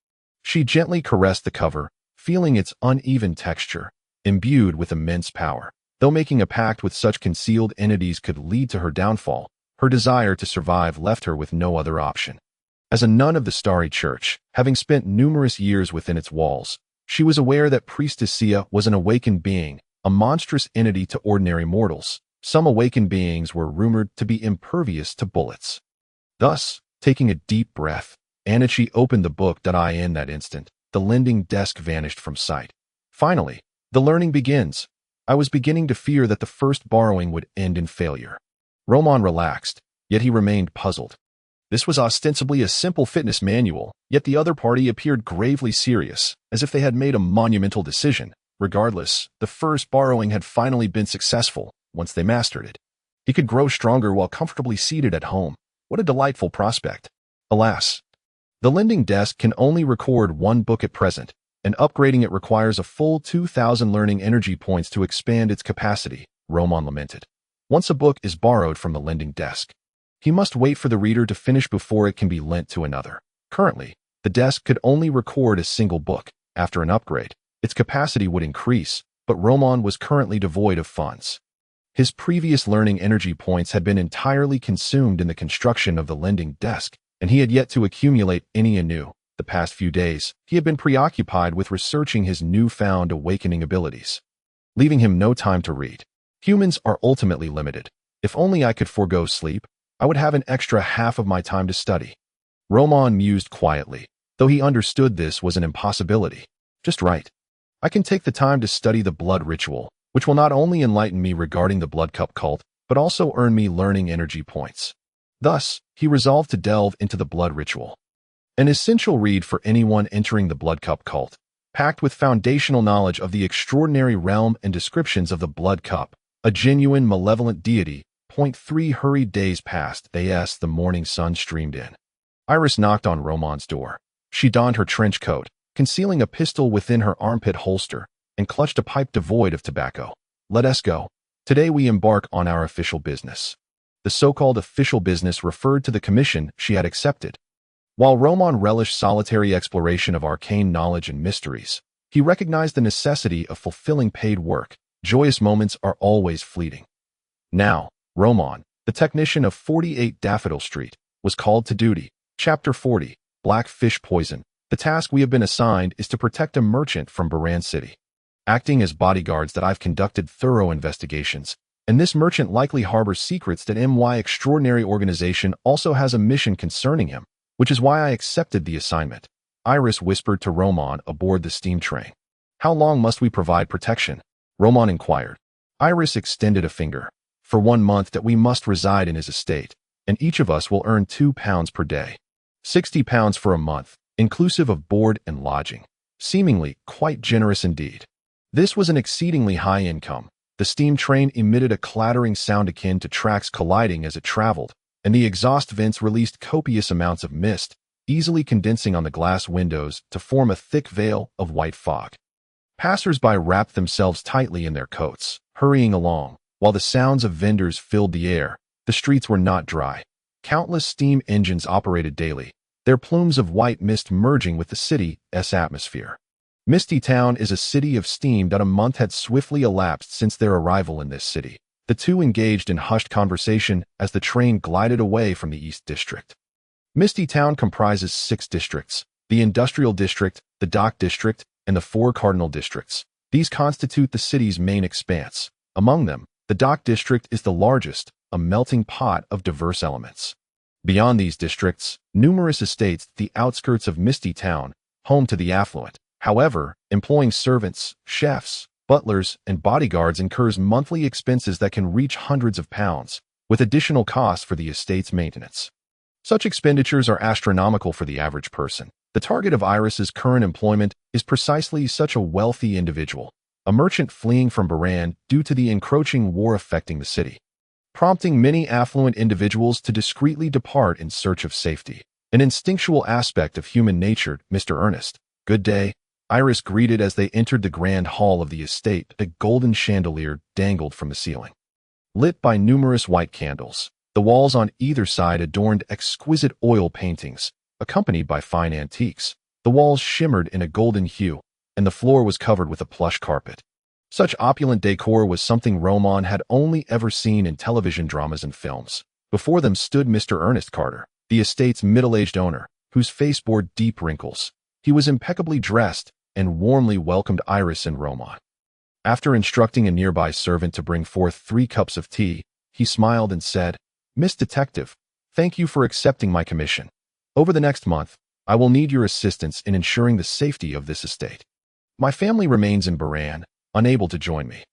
She gently caressed the cover, feeling its uneven texture, imbued with immense power. Though making a pact with such concealed entities could lead to her downfall, her desire to survive left her with no other option. As a nun of the Starry Church, having spent numerous years within its walls, she was aware that Priestess Sia was an awakened being, a monstrous entity to ordinary mortals. Some awakened beings were rumored to be impervious to bullets. Thus, taking a deep breath, Anichi opened the book. In that instant, the lending desk vanished from sight. Finally, the learning begins. I was beginning to fear that the first borrowing would end in failure. Roman relaxed, yet he remained puzzled. This was ostensibly a simple fitness manual, yet the other party appeared gravely serious, as if they had made a monumental decision. Regardless, the first borrowing had finally been successful. Once they mastered it, he could grow stronger while comfortably seated at home. What a delightful prospect. Alas, the lending desk can only record 1 book at present, and upgrading it requires a full 2,000 learning energy points to expand its capacity, Roman lamented. Once a book is borrowed from the lending desk, he must wait for the reader to finish before it can be lent to another. Currently, the desk could only record a single book. After an upgrade, its capacity would increase, but Roman was currently devoid of funds. His previous learning energy points had been entirely consumed in the construction of the lending desk, and he had yet to accumulate any anew. The past few days, he had been preoccupied with researching his newfound awakening abilities, leaving him no time to read. Humans are ultimately limited. If only I could forego sleep, I would have an extra half of my time to study. Roman mused quietly, though he understood this was an impossibility. Just right. I can take the time to study the blood ritual, which will not only enlighten me regarding the blood cup cult, but also earn me learning energy points. Thus, he resolved to delve into the blood ritual, an essential read for anyone entering the blood cup cult, packed with foundational knowledge of the extraordinary realm and descriptions of the blood cup. A genuine malevolent deity. Point 3 hurried days passed. As the morning sun streamed in, Iris knocked on Roman's door. She donned her trench coat, concealing a pistol within her armpit holster, and clutched a pipe devoid of tobacco. Let us go. Today we embark on our official business. The so-called official business referred to the commission she had accepted. While Roman relished solitary exploration of arcane knowledge and mysteries, he recognized the necessity of fulfilling paid work. Joyous moments are always fleeting. Now, Roman, the technician of 48 Daffodil Street, was called to duty. Chapter 40, Black Fish Poison. The task we have been assigned is to protect a merchant from Baran City. Acting as bodyguards that I've conducted thorough investigations, and this merchant likely harbors secrets that MY Extraordinary Organization also has a mission concerning him, which is why I accepted the assignment. Iris whispered to Roman aboard the steam train. How long must we provide protection? Roman inquired. Iris extended a finger. For 1 month that we must reside in his estate, and each of us will earn £2 per day. £60 for a month, inclusive of board and lodging. Seemingly quite generous indeed. This was an exceedingly high income. The steam train emitted a clattering sound akin to tracks colliding as it traveled, and the exhaust vents released copious amounts of mist, easily condensing on the glass windows to form a thick veil of white fog. Passers-by wrapped themselves tightly in their coats, hurrying along, while the sounds of vendors filled the air. The streets were not dry. Countless steam engines operated daily, their plumes of white mist merging with the city's atmosphere. Misty Town is a city of steam. A month had swiftly elapsed since their arrival in this city. The two engaged in hushed conversation as the train glided away from the East District. Misty Town comprises 6 districts: the Industrial District, the Dock District, and the 4 Cardinal Districts. These constitute the city's main expanse. Among them, the Dock District is the largest, a melting pot of diverse elements. Beyond these districts, numerous estates at the outskirts of Misty Town, home to the affluent. However, employing servants, chefs, butlers, and bodyguards incurs monthly expenses that can reach hundreds of pounds, with additional costs for the estate's maintenance. Such expenditures are astronomical for the average person. The target of Iris's current employment is precisely such a wealthy individual, a merchant fleeing from Baran due to the encroaching war affecting the city, prompting many affluent individuals to discreetly depart in search of safety. An instinctual aspect of human nature. Mr. Ernest, good day, Iris greeted as they entered the grand hall of the estate. A golden chandelier dangled from the ceiling, lit by numerous white candles. The walls on either side adorned exquisite oil paintings, accompanied by fine antiques. The walls shimmered in a golden hue, and the floor was covered with a plush carpet. Such opulent decor was something Roman had only ever seen in television dramas and films. Before them stood Mr. Ernest Carter, the estate's middle-aged owner, whose face bore deep wrinkles. He was impeccably dressed and warmly welcomed Iris and Roman. After instructing a nearby servant to bring forth 3 cups of tea, he smiled and said, "Miss Detective, thank you for accepting my commission. Over the next month, I will need your assistance in ensuring the safety of this estate. My family remains in Baran, unable to join me.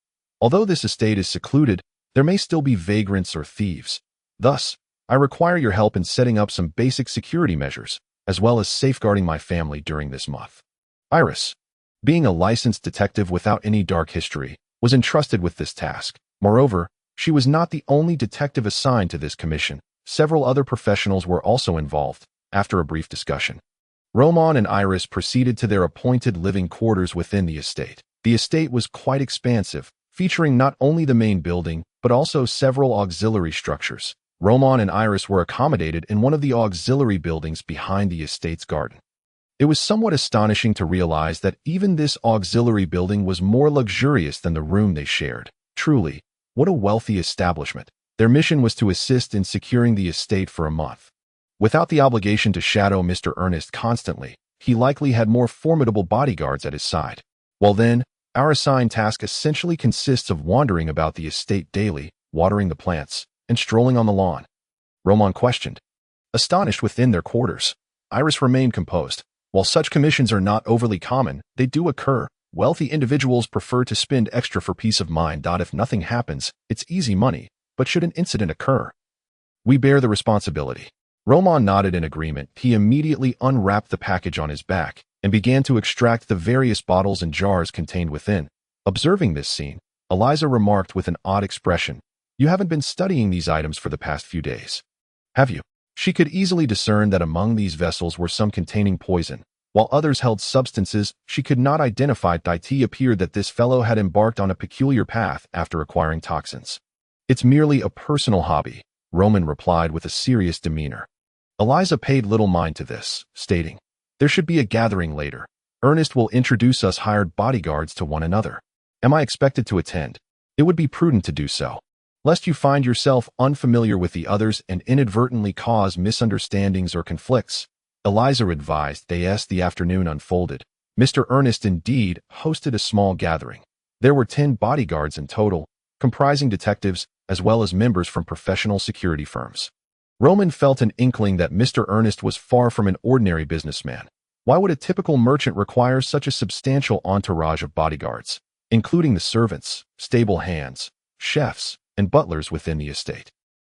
Although this estate is secluded, there may still be vagrants or thieves. Thus, I require your help in setting up some basic security measures, as well as safeguarding my family during this month." Iris, being a licensed detective without any dark history, was entrusted with this task. Moreover, she was not the only detective assigned to this commission. Several other professionals were also involved. After a brief discussion, Roman and Iris proceeded to their appointed living quarters within the estate. The estate was quite expansive, featuring not only the main building, but also several auxiliary structures. Roman and Iris were accommodated in one of the auxiliary buildings behind the estate's garden. It was somewhat astonishing to realize that even this auxiliary building was more luxurious than the room they shared. Truly, what a wealthy establishment. Their mission was to assist in securing the estate for a month. Without the obligation to shadow Mr. Ernest constantly, he likely had more formidable bodyguards at his side. Well then, our assigned task essentially consists of wandering about the estate daily, watering the plants, and strolling on the lawn. Roman questioned. Astonished within their quarters, Iris remained composed. While such commissions are not overly common, they do occur. Wealthy individuals prefer to spend extra for peace of mind. If nothing happens, it's easy money, but should an incident occur, we bear the responsibility. Roman nodded in agreement. He immediately unwrapped the package on his back and began to extract the various bottles and jars contained within. Observing this scene, Eliza remarked with an odd expression. You haven't been studying these items for the past few days, have you? She could easily discern that among these vessels were some containing poison, while others held substances she could not identify. It appeared that this fellow had embarked on a peculiar path after acquiring toxins. It's merely a personal hobby, Roman replied with a serious demeanor. Eliza paid little mind to this, stating, there should be a gathering later. Ernest will introduce us hired bodyguards to one another. Am I expected to attend? It would be prudent to do so, lest you find yourself unfamiliar with the others and inadvertently cause misunderstandings or conflicts. Eliza advised. As the afternoon unfolded, Mr. Ernest indeed hosted a small gathering. There were 10 bodyguards in total, comprising detectives as well as members from professional security firms. Roman felt an inkling that Mr. Ernest was far from an ordinary businessman. Why would a typical merchant require such a substantial entourage of bodyguards, including the servants, stable hands, chefs, and butlers within the estate?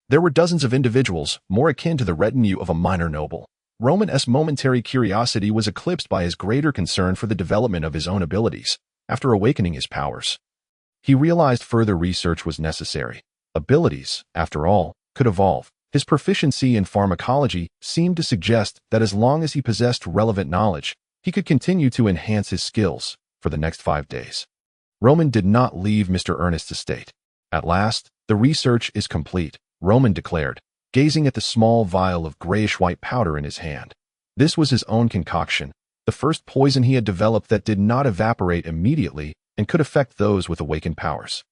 There were dozens of individuals, more akin to the retinue of a minor noble. Roman's momentary curiosity was eclipsed by his greater concern for the development of his own abilities. After awakening his powers, he realized further research was necessary. Abilities, after all, could evolve. His proficiency in pharmacology seemed to suggest that as long as he possessed relevant knowledge, he could continue to enhance his skills for the next 5 days. Roman did not leave Mr. Ernest's estate. At last, the research is complete, Roman declared, gazing at the small vial of grayish-white powder in his hand. This was his own concoction, the first poison he had developed that did not evaporate immediately and could affect those with awakened powers.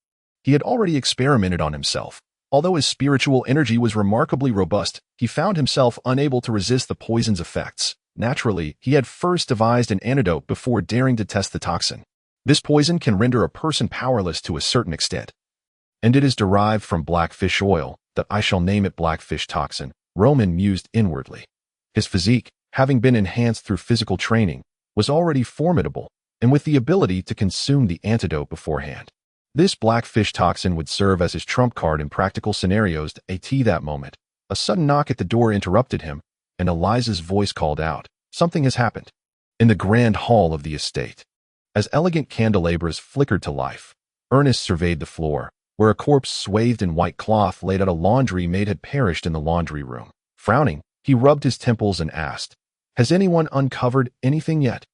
He had already experimented on himself. Although his spiritual energy was remarkably robust, he found himself unable to resist the poison's effects. Naturally, he had first devised an antidote before daring to test the toxin. This poison can render a person powerless to a certain extent, and it is derived from blackfish oil, that I shall name it blackfish toxin, Roman mused inwardly. His physique, having been enhanced through physical training, was already formidable, and with the ability to consume the antidote beforehand. This blackfish toxin would serve as his trump card in practical scenarios. At that moment, a sudden knock at the door interrupted him, and Eliza's voice called out, something has happened. In the grand hall of the estate, as elegant candelabras flickered to life, Ernest surveyed the floor, where a corpse swathed in white cloth laid out a laundry maid had perished in the laundry room. Frowning, he rubbed his temples and asked, has anyone uncovered anything yet?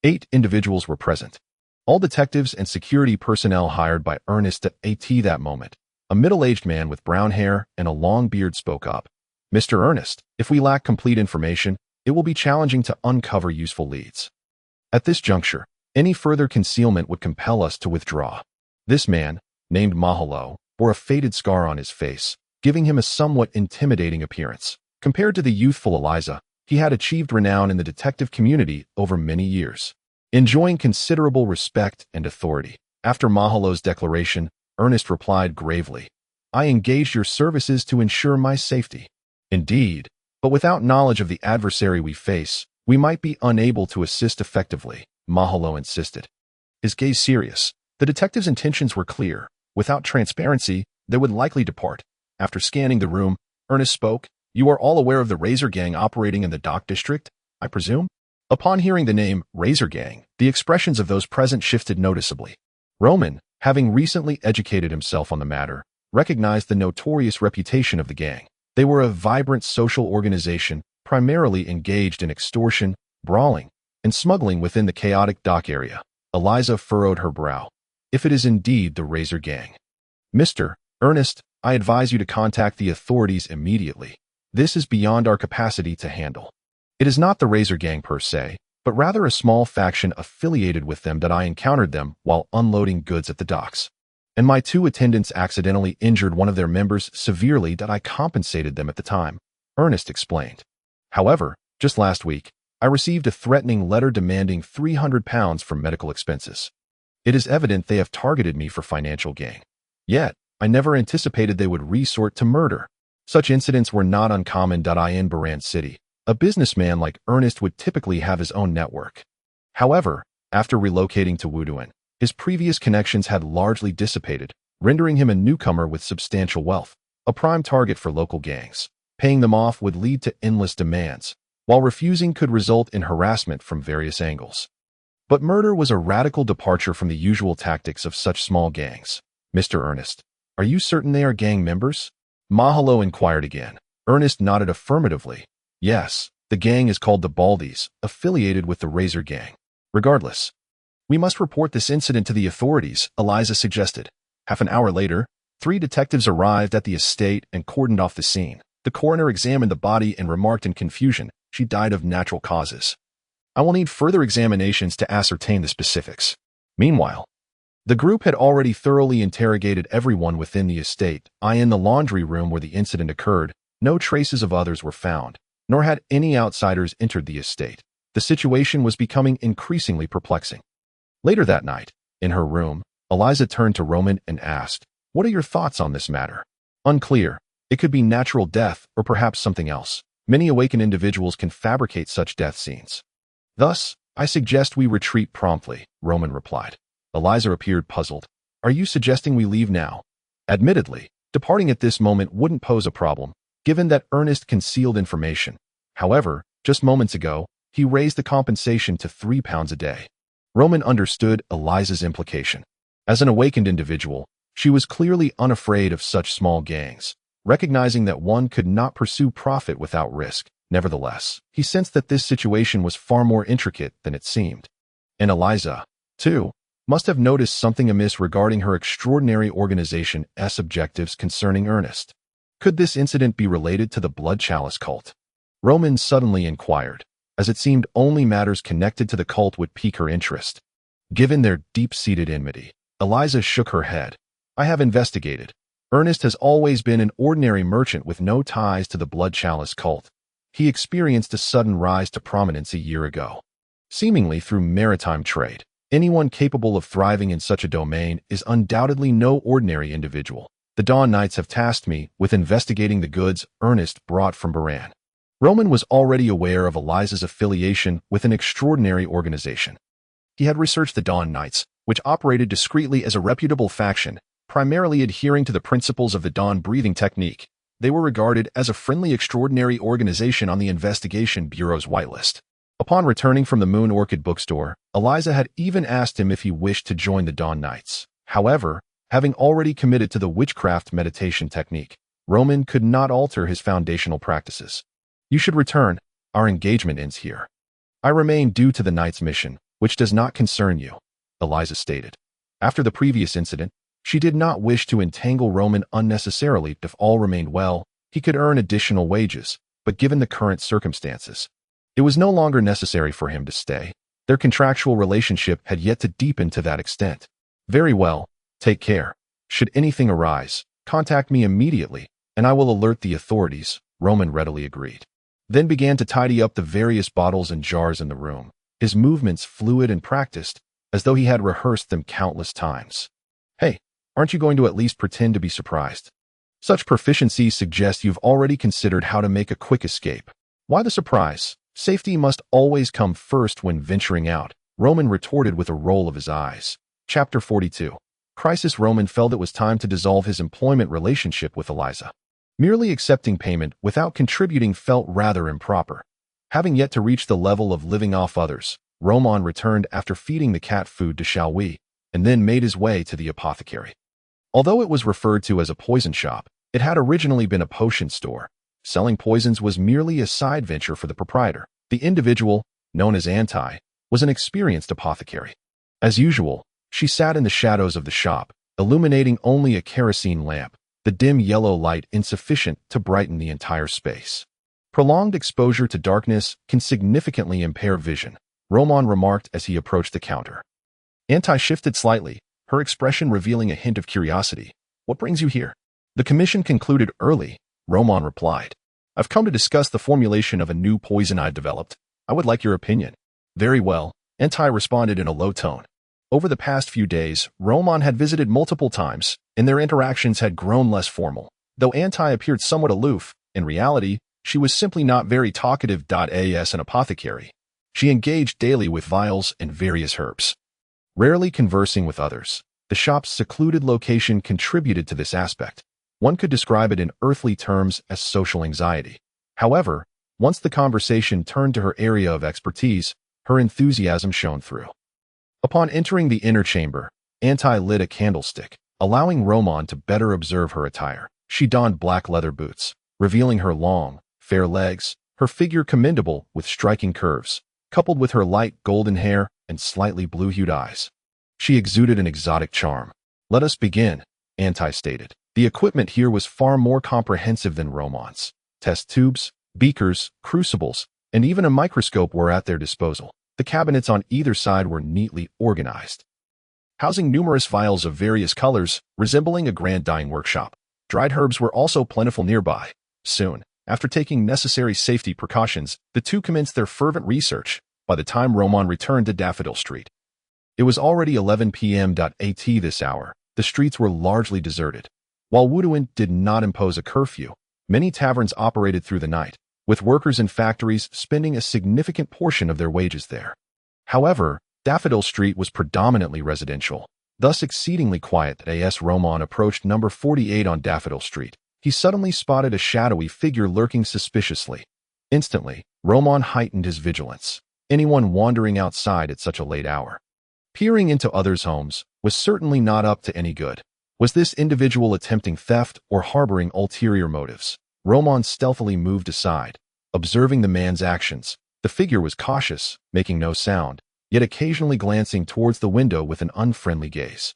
8 individuals were present, all detectives and security personnel hired by Ernest at that moment. A middle-aged man with brown hair and a long beard spoke up. Mr. Ernest, if we lack complete information, it will be challenging to uncover useful leads. At this juncture, any further concealment would compel us to withdraw. This man, named Mahalo, bore a faded scar on his face, giving him a somewhat intimidating appearance. Compared to the youthful Eliza, he had achieved renown in the detective community over many years, enjoying considerable respect and authority. After Mahalo's declaration, Ernest replied gravely, I engaged your services to ensure my safety. Indeed, but without knowledge of the adversary we face, we might be unable to assist effectively, Mahalo insisted. His gaze serious. The detective's intentions were clear. Without transparency, they would likely depart. After scanning the room, Ernest spoke, You are all aware of the Razor Gang operating in the Dock District, I presume? Upon hearing the name Razor Gang, the expressions of those present shifted noticeably. Roman, having recently educated himself on the matter, recognized the notorious reputation of the gang. They were a vibrant social organization, primarily engaged in extortion, brawling, and smuggling within the chaotic dock area. Eliza furrowed her brow. If it is indeed the Razor Gang, Mr. Ernest, I advise you to contact the authorities immediately. This is beyond our capacity to handle. It is not the Razor Gang per se, but rather a small faction affiliated with them that I encountered them while unloading goods at the docks. And my 2 attendants accidentally injured one of their members severely that I compensated them at the time, Ernest explained. However, just last week, I received a threatening letter demanding £300 for medical expenses. It is evident they have targeted me for financial gain. Yet, I never anticipated they would resort to murder. Such incidents were not uncommon. In Baran City, a businessman like Ernest would typically have his own network. However, after relocating to Wuduan, his previous connections had largely dissipated, rendering him a newcomer with substantial wealth, a prime target for local gangs. Paying them off would lead to endless demands, while refusing could result in harassment from various angles. But murder was a radical departure from the usual tactics of such small gangs. Mr. Ernest, are you certain they are gang members? Mahalo inquired again. Ernest nodded affirmatively. Yes, the gang is called the Baldies, affiliated with the Razor Gang. Regardless, we must report this incident to the authorities, Eliza suggested. Half an hour later, 3 detectives arrived at the estate and cordoned off the scene. The coroner examined the body and remarked in confusion, she died of natural causes. I will need further examinations to ascertain the specifics. Meanwhile, the group had already thoroughly interrogated everyone within the estate. In the laundry room where the incident occurred, no traces of others were found, nor had any outsiders entered the estate. The situation was becoming increasingly perplexing. Later that night, in her room, Eliza turned to Roman and asked, "What are your thoughts on this matter?" Unclear. It could be natural death or perhaps something else. Many awakened individuals can fabricate such death scenes. Thus, I suggest we retreat promptly, Roman replied. Eliza appeared puzzled. Are you suggesting we leave now? Admittedly, departing at this moment wouldn't pose a problem, given that Ernest concealed information. However, just moments ago, he raised the compensation to £3 a day. Roman understood Eliza's implication. As an awakened individual, she was clearly unafraid of such small gangs, recognizing that one could not pursue profit without risk. Nevertheless, he sensed that this situation was far more intricate than it seemed. And Eliza, too, must have noticed something amiss regarding her extraordinary organization's objectives concerning Ernest. Could this incident be related to the Blood Chalice cult? Roman suddenly inquired, as it seemed only matters connected to the cult would pique her interest. Given their deep-seated enmity, Eliza shook her head. I have investigated. Ernest has always been an ordinary merchant with no ties to the Blood Chalice cult. He experienced a sudden rise to prominence a year ago, seemingly through maritime trade. Anyone capable of thriving in such a domain is undoubtedly no ordinary individual. The Dawn Knights have tasked me with investigating the goods Ernest brought from Baran. Roman was already aware of Eliza's affiliation with an extraordinary organization. He had researched the Dawn Knights, which operated discreetly as a reputable faction, primarily adhering to the principles of the Dawn breathing technique. They were regarded as a friendly extraordinary organization on the Investigation Bureau's whitelist. Upon returning from the Moon Orchid bookstore, Eliza had even asked him if he wished to join the Dawn Knights. However, having already committed to the witchcraft meditation technique, Roman could not alter his foundational practices. You should return. Our engagement ends here. I remain due to the Knight's mission, which does not concern you, Eliza stated. After the previous incident, she did not wish to entangle Roman unnecessarily. If all remained well, he could earn additional wages, but given the current circumstances, it was no longer necessary for him to stay. Their contractual relationship had yet to deepen to that extent. Very well, take care. Should anything arise, contact me immediately, and I will alert the authorities, Roman readily agreed. Then began to tidy up the various bottles and jars in the room, his movements fluid and practiced, as though he had rehearsed them countless times. Hey, aren't you going to at least pretend to be surprised? Such proficiency suggests you've already considered how to make a quick escape. Why the surprise? Safety must always come first when venturing out, Roman retorted with a roll of his eyes. Chapter 42. Crisis. Roman felt it was time to dissolve his employment relationship with Eliza. Merely accepting payment without contributing felt rather improper. Having yet to reach the level of living off others, Roman returned after feeding the cat food to Xiaowei, and then made his way to the apothecary. Although it was referred to as a poison shop, it had originally been a potion store. Selling poisons was merely a side venture for the proprietor. The individual, known as Anti, was an experienced apothecary. As usual, she sat in the shadows of the shop, illuminating only a kerosene lamp, the dim yellow light insufficient to brighten the entire space. Prolonged exposure to darkness can significantly impair vision, Roman remarked as he approached the counter. Anti shifted slightly, her expression revealing a hint of curiosity. What brings you here? The commission concluded early, Roman replied. I've come to discuss the formulation of a new poison I've developed. I would like your opinion. Very well, Anti responded in a low tone. Over the past few days, Roman had visited multiple times, and their interactions had grown less formal. Though Anti appeared somewhat aloof, in reality, she was simply not very talkative. As an apothecary, she engaged daily with vials and various herbs. Rarely conversing with others, the shop's secluded location contributed to this aspect. One could describe it in earthly terms as social anxiety. However, once the conversation turned to her area of expertise, her enthusiasm shone through. Upon entering the inner chamber, Anti lit a candlestick, allowing Roman to better observe her attire. She donned black leather boots, revealing her long, fair legs, her figure commendable with striking curves, coupled with her light golden hair and slightly blue-hued eyes. She exuded an exotic charm. "Let us begin," Anti stated. The equipment here was far more comprehensive than Roman's. Test tubes, beakers, crucibles, and even a microscope were at their disposal. The cabinets on either side were neatly organized, housing numerous vials of various colors, resembling a grand dyeing workshop. Dried herbs were also plentiful nearby. Soon, after taking necessary safety precautions, the two commenced their fervent research. By the time Roman returned to Daffodil Street, it was already 11 p.m. At this hour, the streets were largely deserted. While Wuduin did not impose a curfew, many taverns operated through the night, with workers in factories spending a significant portion of their wages there. However, Daffodil Street was predominantly residential, thus exceedingly quiet. As Roman approached number 48 on Daffodil Street, he suddenly spotted a shadowy figure lurking suspiciously. Instantly, Roman heightened his vigilance. Anyone wandering outside at such a late hour, peering into others' homes, was certainly not up to any good. Was this individual attempting theft or harboring ulterior motives? Roman stealthily moved aside, observing the man's actions. The figure was cautious, making no sound, yet occasionally glancing towards the window with an unfriendly gaze.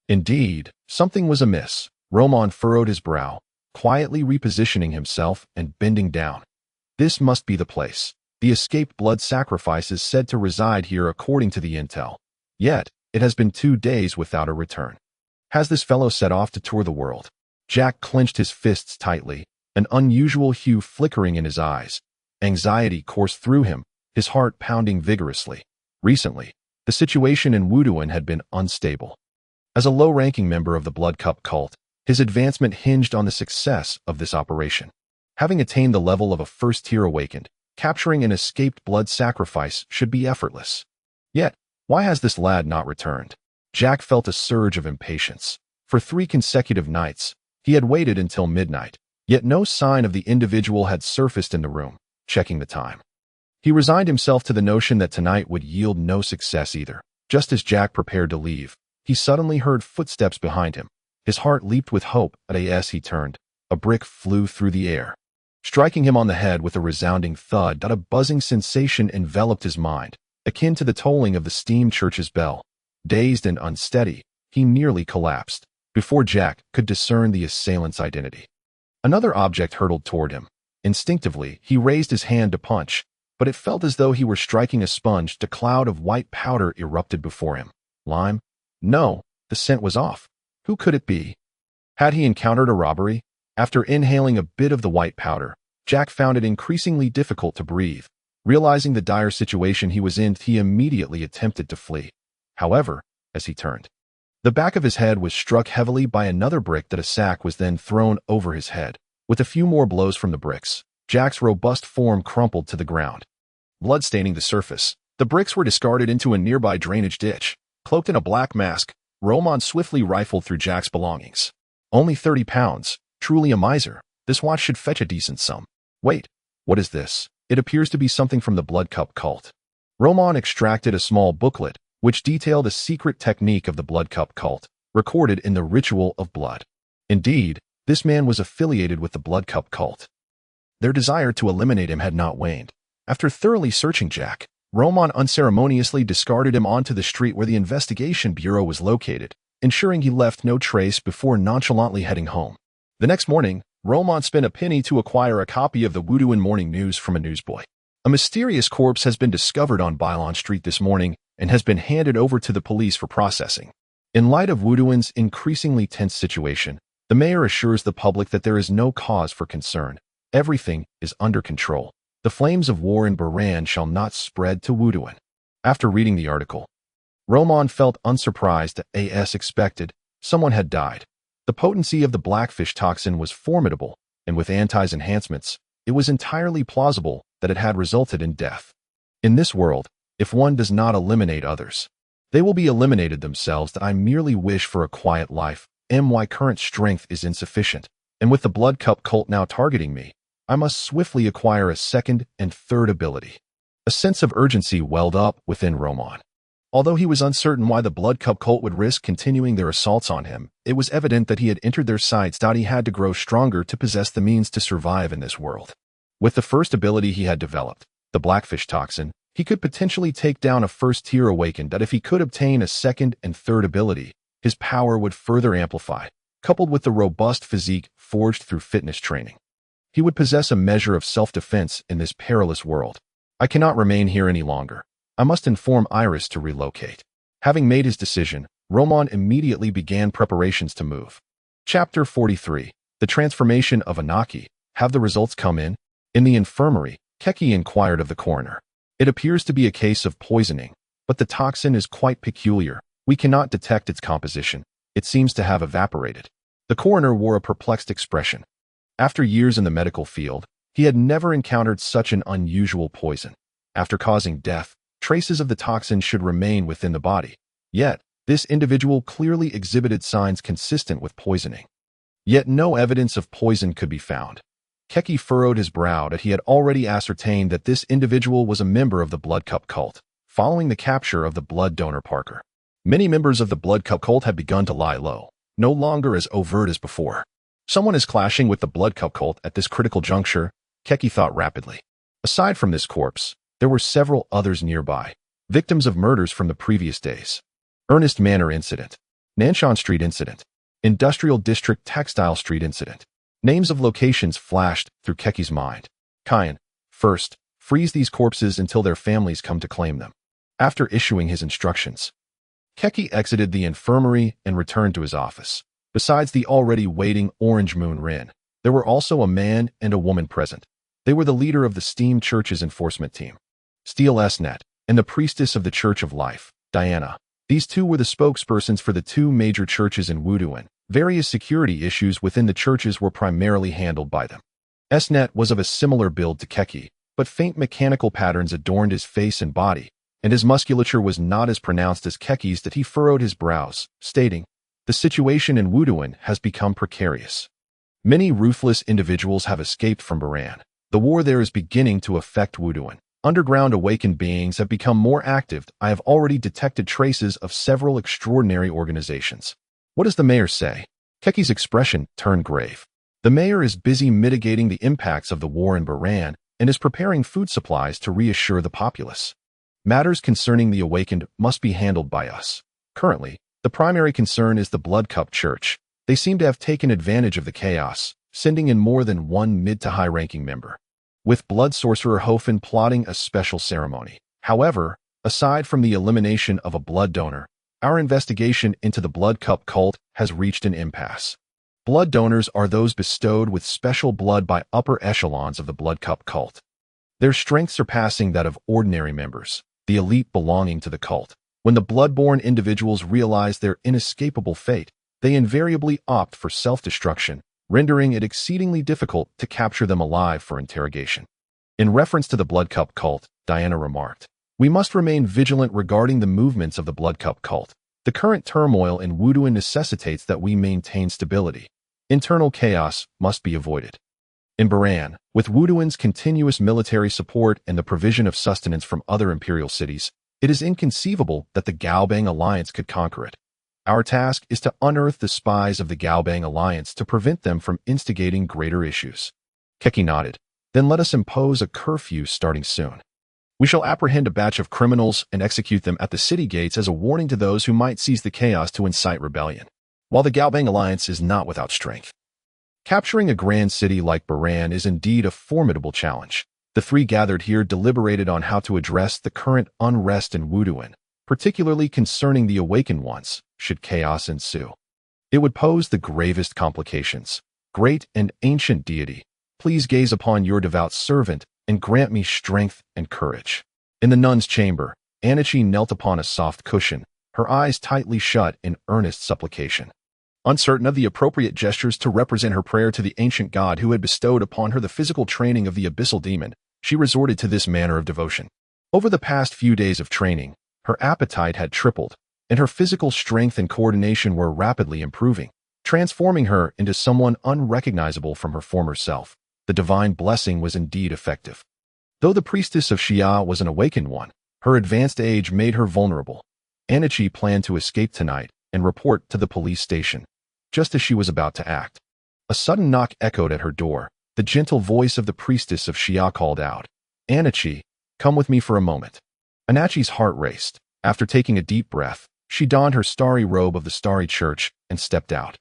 Indeed, something was amiss. Roman furrowed his brow, quietly repositioning himself and bending down. This must be the place. The escaped blood sacrifice is said to reside here according to the intel. Yet, it has been 2 days without a return. Has this fellow set off to tour the world? Jack clenched his fists tightly, an unusual hue flickering in his eyes. Anxiety coursed through him, his heart pounding vigorously. Recently, the situation in Wuduin had been unstable. As a low-ranking member of the Blood Cup cult, his advancement hinged on the success of this operation. Having attained the level of a first-tier awakened, capturing an escaped blood sacrifice should be effortless. Yet, why has this lad not returned? Jack felt a surge of impatience. For 3 consecutive nights, he had waited until midnight, yet no sign of the individual had surfaced in the room. Checking the time, he resigned himself to the notion that tonight would yield no success either. Just as Jack prepared to leave, he suddenly heard footsteps behind him. His heart leaped with hope. As he turned, a brick flew through the air, striking him on the head with a resounding thud. A buzzing sensation enveloped his mind, akin to the tolling of the steam church's bell. Dazed and unsteady, he nearly collapsed before Jack could discern the assailant's identity. Another object hurtled toward him. Instinctively, he raised his hand to punch, but it felt as though he were striking a sponge. A cloud of white powder erupted before him. Lime? No, the scent was off. Who could it be? Had he encountered a robbery? After inhaling a bit of the white powder, Jack found it increasingly difficult to breathe. Realizing the dire situation he was in, he immediately attempted to flee. However, as he turned, the back of his head was struck heavily by another brick. A sack was then thrown over his head. With a few more blows from the bricks, Jack's robust form crumpled to the ground, blood staining the surface. The bricks were discarded into a nearby drainage ditch. Cloaked in a black mask, Roman swiftly rifled through Jack's belongings. Only 30 pounds, truly a miser. This watch should fetch a decent sum. Wait, what is this? It appears to be something from the Blood Cup cult. Roman extracted a small booklet, which detailed a secret technique of the Blood Cup cult, recorded in the Ritual of Blood. Indeed, this man was affiliated with the Blood Cup cult. Their desire to eliminate him had not waned. After thoroughly searching Jack, Roman unceremoniously discarded him onto the street where the investigation bureau was located, ensuring he left no trace before nonchalantly heading home. The next morning, Roman spent a penny to acquire a copy of the Wuduin Morning News from a newsboy. A mysterious corpse has been discovered on Bylon Street this morning and has been handed over to the police for processing. In light of Wuduin's increasingly tense situation, the mayor assures the public that there is no cause for concern. Everything is under control. The flames of war in Baran shall not spread to Wuduin. After reading the article, Roman felt unsurprised that, as expected, someone had died. The potency of the blackfish toxin was formidable, and with Anti's enhancements, it was entirely plausible that it had resulted in death. In this world, if one does not eliminate others, they will be eliminated themselves. That I merely wish for a quiet life. My current strength is insufficient, and with the Blood Cup cult now targeting me, I must swiftly acquire a second and third ability. A sense of urgency welled up within Roman. Although he was uncertain why the Blood Cup cult would risk continuing their assaults on him, it was evident that he had entered their sights. He had to grow stronger to possess the means to survive in this world. With the first ability he had developed, the Blackfish Toxin, he could potentially take down a first-tier awakened. That if he could obtain a second and third ability, his power would further amplify, coupled with the robust physique forged through fitness training. He would possess a measure of self-defense in this perilous world. I cannot remain here any longer. I must inform Iris to relocate. Having made his decision, Roman immediately began preparations to move. Chapter 43. The Transformation of Anaki. Have the results come in? In the infirmary, Keki inquired of the coroner. It appears to be a case of poisoning, but the toxin is quite peculiar. We cannot detect its composition. It seems to have evaporated. The coroner wore a perplexed expression. After years in the medical field, he had never encountered such an unusual poison. After causing death, traces of the toxin should remain within the body. Yet, this individual clearly exhibited signs consistent with poisoning. Yet no evidence of poison could be found. Keki furrowed his brow that he had already ascertained that this individual was a member of the Blood Cup cult, following the capture of the blood donor Parker. Many members of the Blood Cup cult had begun to lie low, no longer as overt as before. Someone is clashing with the Blood Cup cult at this critical juncture, Keki thought rapidly. Aside from this corpse, there were several others nearby, victims of murders from the previous days. Ernest Manor Incident, Nanshan Street Incident, Industrial District Textile Street Incident. Names of locations flashed through Keki's mind. Kyan, first, freeze these corpses until their families come to claim them. After issuing his instructions, Keki exited the infirmary and returned to his office. Besides the already waiting Orange Moon Rin, there were also a man and a woman present. They were the leader of the Steam Church's enforcement team, Steel Esnet, and the priestess of the Church of Life, Diana. These two were the spokespersons for the two major churches in Wuduan. Various security issues within the churches were primarily handled by them. Esnet was of a similar build to Keki, but faint mechanical patterns adorned his face and body, and his musculature was not as pronounced as Keki's. That he furrowed his brows, stating, "The situation in Wuduan has become precarious. Many ruthless individuals have escaped from Baran. The war there is beginning to affect Wuduan. Underground awakened beings have become more active. I have already detected traces of several extraordinary organizations." What does the mayor say? Keki's expression turned grave. The mayor is busy mitigating the impacts of the war in Baran and is preparing food supplies to reassure the populace. Matters concerning the awakened must be handled by us. Currently, the primary concern is the Blood Cup Church. They seem to have taken advantage of the chaos, sending in more than one mid to high-ranking member, with Blood Sorcerer Hofen plotting a special ceremony. However, aside from the elimination of a blood donor, our investigation into the Blood Cup cult has reached an impasse. Blood donors are those bestowed with special blood by upper echelons of the Blood Cup cult, their strength surpassing that of ordinary members, the elite belonging to the cult. When the blood-borne individuals realize their inescapable fate, they invariably opt for self-destruction, rendering it exceedingly difficult to capture them alive for interrogation. In reference to the Blood Cup cult, Diana remarked, "We must remain vigilant regarding the movements of the Blood Cup cult. The current turmoil in Wuduan necessitates that we maintain stability. Internal chaos must be avoided." In Baran, with Wuduan's continuous military support and the provision of sustenance from other imperial cities, it is inconceivable that the Gaobang Alliance could conquer it. Our task is to unearth the spies of the Gaobang Alliance to prevent them from instigating greater issues. Keki nodded. Then let us impose a curfew starting soon. We shall apprehend a batch of criminals and execute them at the city gates as a warning to those who might seize the chaos to incite rebellion. While the Gaobang Alliance is not without strength, capturing a grand city like Baran is indeed a formidable challenge. The three gathered here deliberated on how to address the current unrest in Wuduan, particularly concerning the awakened ones, should chaos ensue. It would pose the gravest complications. Great and ancient deity, please gaze upon your devout servant and grant me strength and courage. In the nun's chamber, Anichi knelt upon a soft cushion, her eyes tightly shut in earnest supplication. Uncertain of the appropriate gestures to represent her prayer to the ancient god who had bestowed upon her the physical training of the abyssal demon, she resorted to this manner of devotion. Over the past few days of training, her appetite had tripled, and her physical strength and coordination were rapidly improving, transforming her into someone unrecognizable from her former self. The divine blessing was indeed effective. Though the priestess of Xia was an awakened one, her advanced age made her vulnerable. Anichi planned to escape tonight and report to the police station. Just as she was about to act, a sudden knock echoed at her door. The gentle voice of the priestess of Xia called out, "Anichi, come with me for a moment." Anachi's heart raced. After taking a deep breath, she donned her starry robe of the starry church and stepped out.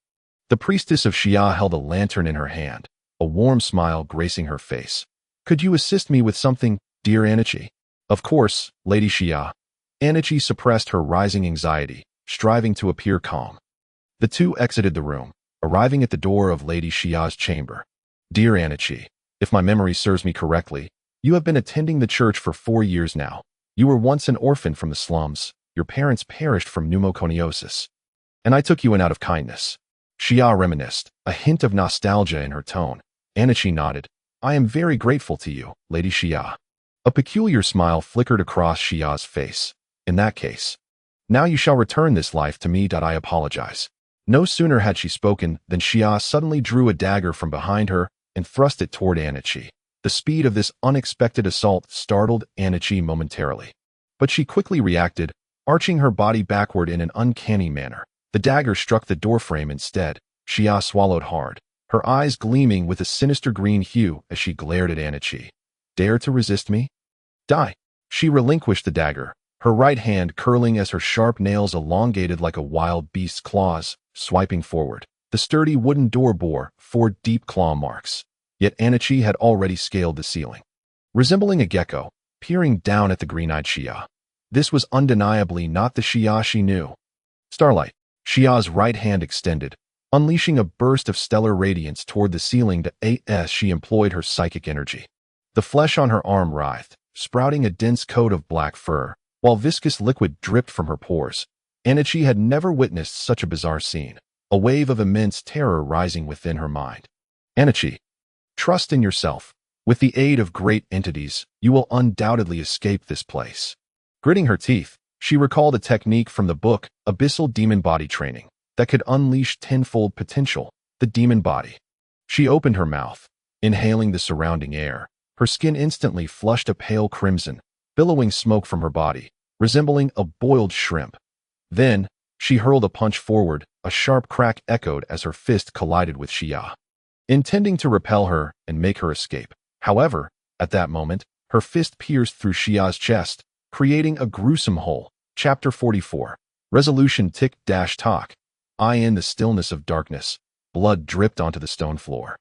The priestess of Xia held a lantern in her hand, a warm smile gracing her face. "Could you assist me with something, dear Anichi?" "Of course, Lady Xia." Anichi suppressed her rising anxiety, striving to appear calm. The two exited the room, arriving at the door of Lady Xia's chamber. "Dear Anichi, if my memory serves me correctly, you have been attending the church for 4 years now. You were once an orphan from the slums. Your parents perished from pneumoconiosis, and I took you in out of kindness." Xia reminisced, a hint of nostalgia in her tone. Anichi nodded. "I am very grateful to you, Lady Xia." A peculiar smile flickered across Xia's face. "In that case, now you shall return this life to me. I apologize." No sooner had she spoken than Xia suddenly drew a dagger from behind her and thrust it toward Anichi. The speed of this unexpected assault startled Anichi momentarily, but she quickly reacted, arching her body backward in an uncanny manner. The dagger struck the doorframe instead. Xia swallowed hard, her eyes gleaming with a sinister green hue as she glared at Anichi. "Dare to resist me? Die!" She relinquished the dagger, her right hand curling as her sharp nails elongated like a wild beast's claws, swiping forward. The sturdy wooden door bore 4 deep claw marks, yet Anichi had already scaled the ceiling. Resembling a gecko, peering down at the green-eyed Xia. This was undeniably not the Xia she knew. Starlight. Xia's right hand extended, unleashing a burst of stellar radiance toward the ceiling as she employed her psychic energy. The flesh on her arm writhed, sprouting a dense coat of black fur, while viscous liquid dripped from her pores. Anichi had never witnessed such a bizarre scene, a wave of immense terror rising within her mind. "Anichi, trust in yourself. With the aid of great entities, you will undoubtedly escape this place." Gritting her teeth, she recalled a technique from the book Abyssal Demon Body Training that could unleash tenfold potential, the demon body. She opened her mouth, inhaling the surrounding air. Her skin instantly flushed a pale crimson, billowing smoke from her body, resembling a boiled shrimp. Then, she hurled a punch forward. A sharp crack echoed as her fist collided with Xia, intending to repel her and make her escape. However, at that moment, her fist pierced through Xia's chest, creating a gruesome hole. Chapter 44. Resolution Tick-Talk. In the stillness of darkness, blood dripped onto the stone floor,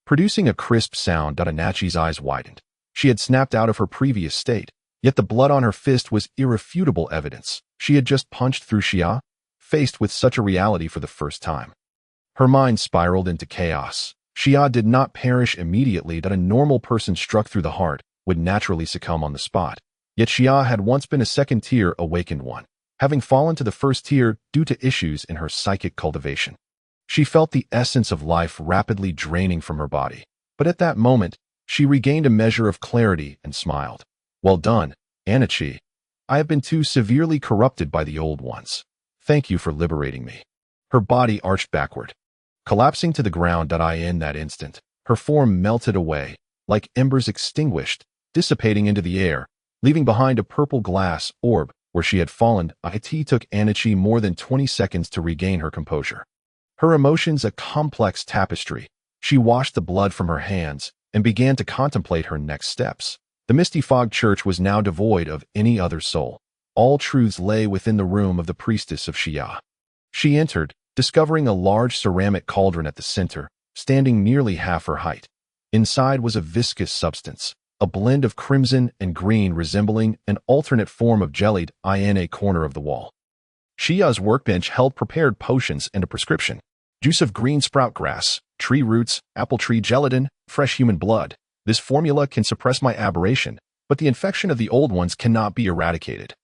producing a crisp sound. Anachi's eyes widened. She had snapped out of her previous state, yet the blood on her fist was irrefutable evidence. She had just punched through Xia, faced with such a reality for the first time. Her mind spiraled into chaos. Xia did not perish immediately. A normal person struck through the heart would naturally succumb on the spot. Yet Xia had once been a second-tier awakened one, having fallen to the first tier due to issues in her psychic cultivation. She felt the essence of life rapidly draining from her body, but at that moment, she regained a measure of clarity and smiled. "Well done, Anichi. I have been too severely corrupted by the old ones. Thank you for liberating me." Her body arched backward, collapsing to the ground. In that instant, her form melted away, like embers extinguished, dissipating into the air, leaving behind a purple glass orb where she had fallen. It took Anichi more than 20 seconds to regain her composure. Her emotions a complex tapestry. She washed the blood from her hands and began to contemplate her next steps. The Misty Fog Church was now devoid of any other soul. All truths lay within the room of the priestess of Xia. She entered, discovering a large ceramic cauldron at the center, standing nearly half her height. Inside was a viscous substance, a blend of crimson and green resembling an alternate form of jellied in a corner of the wall. Xia's workbench held prepared potions and a prescription: juice of green sprout grass, tree roots, apple tree gelatin, fresh human blood. This formula can suppress my aberration, but the infection of the old ones cannot be eradicated.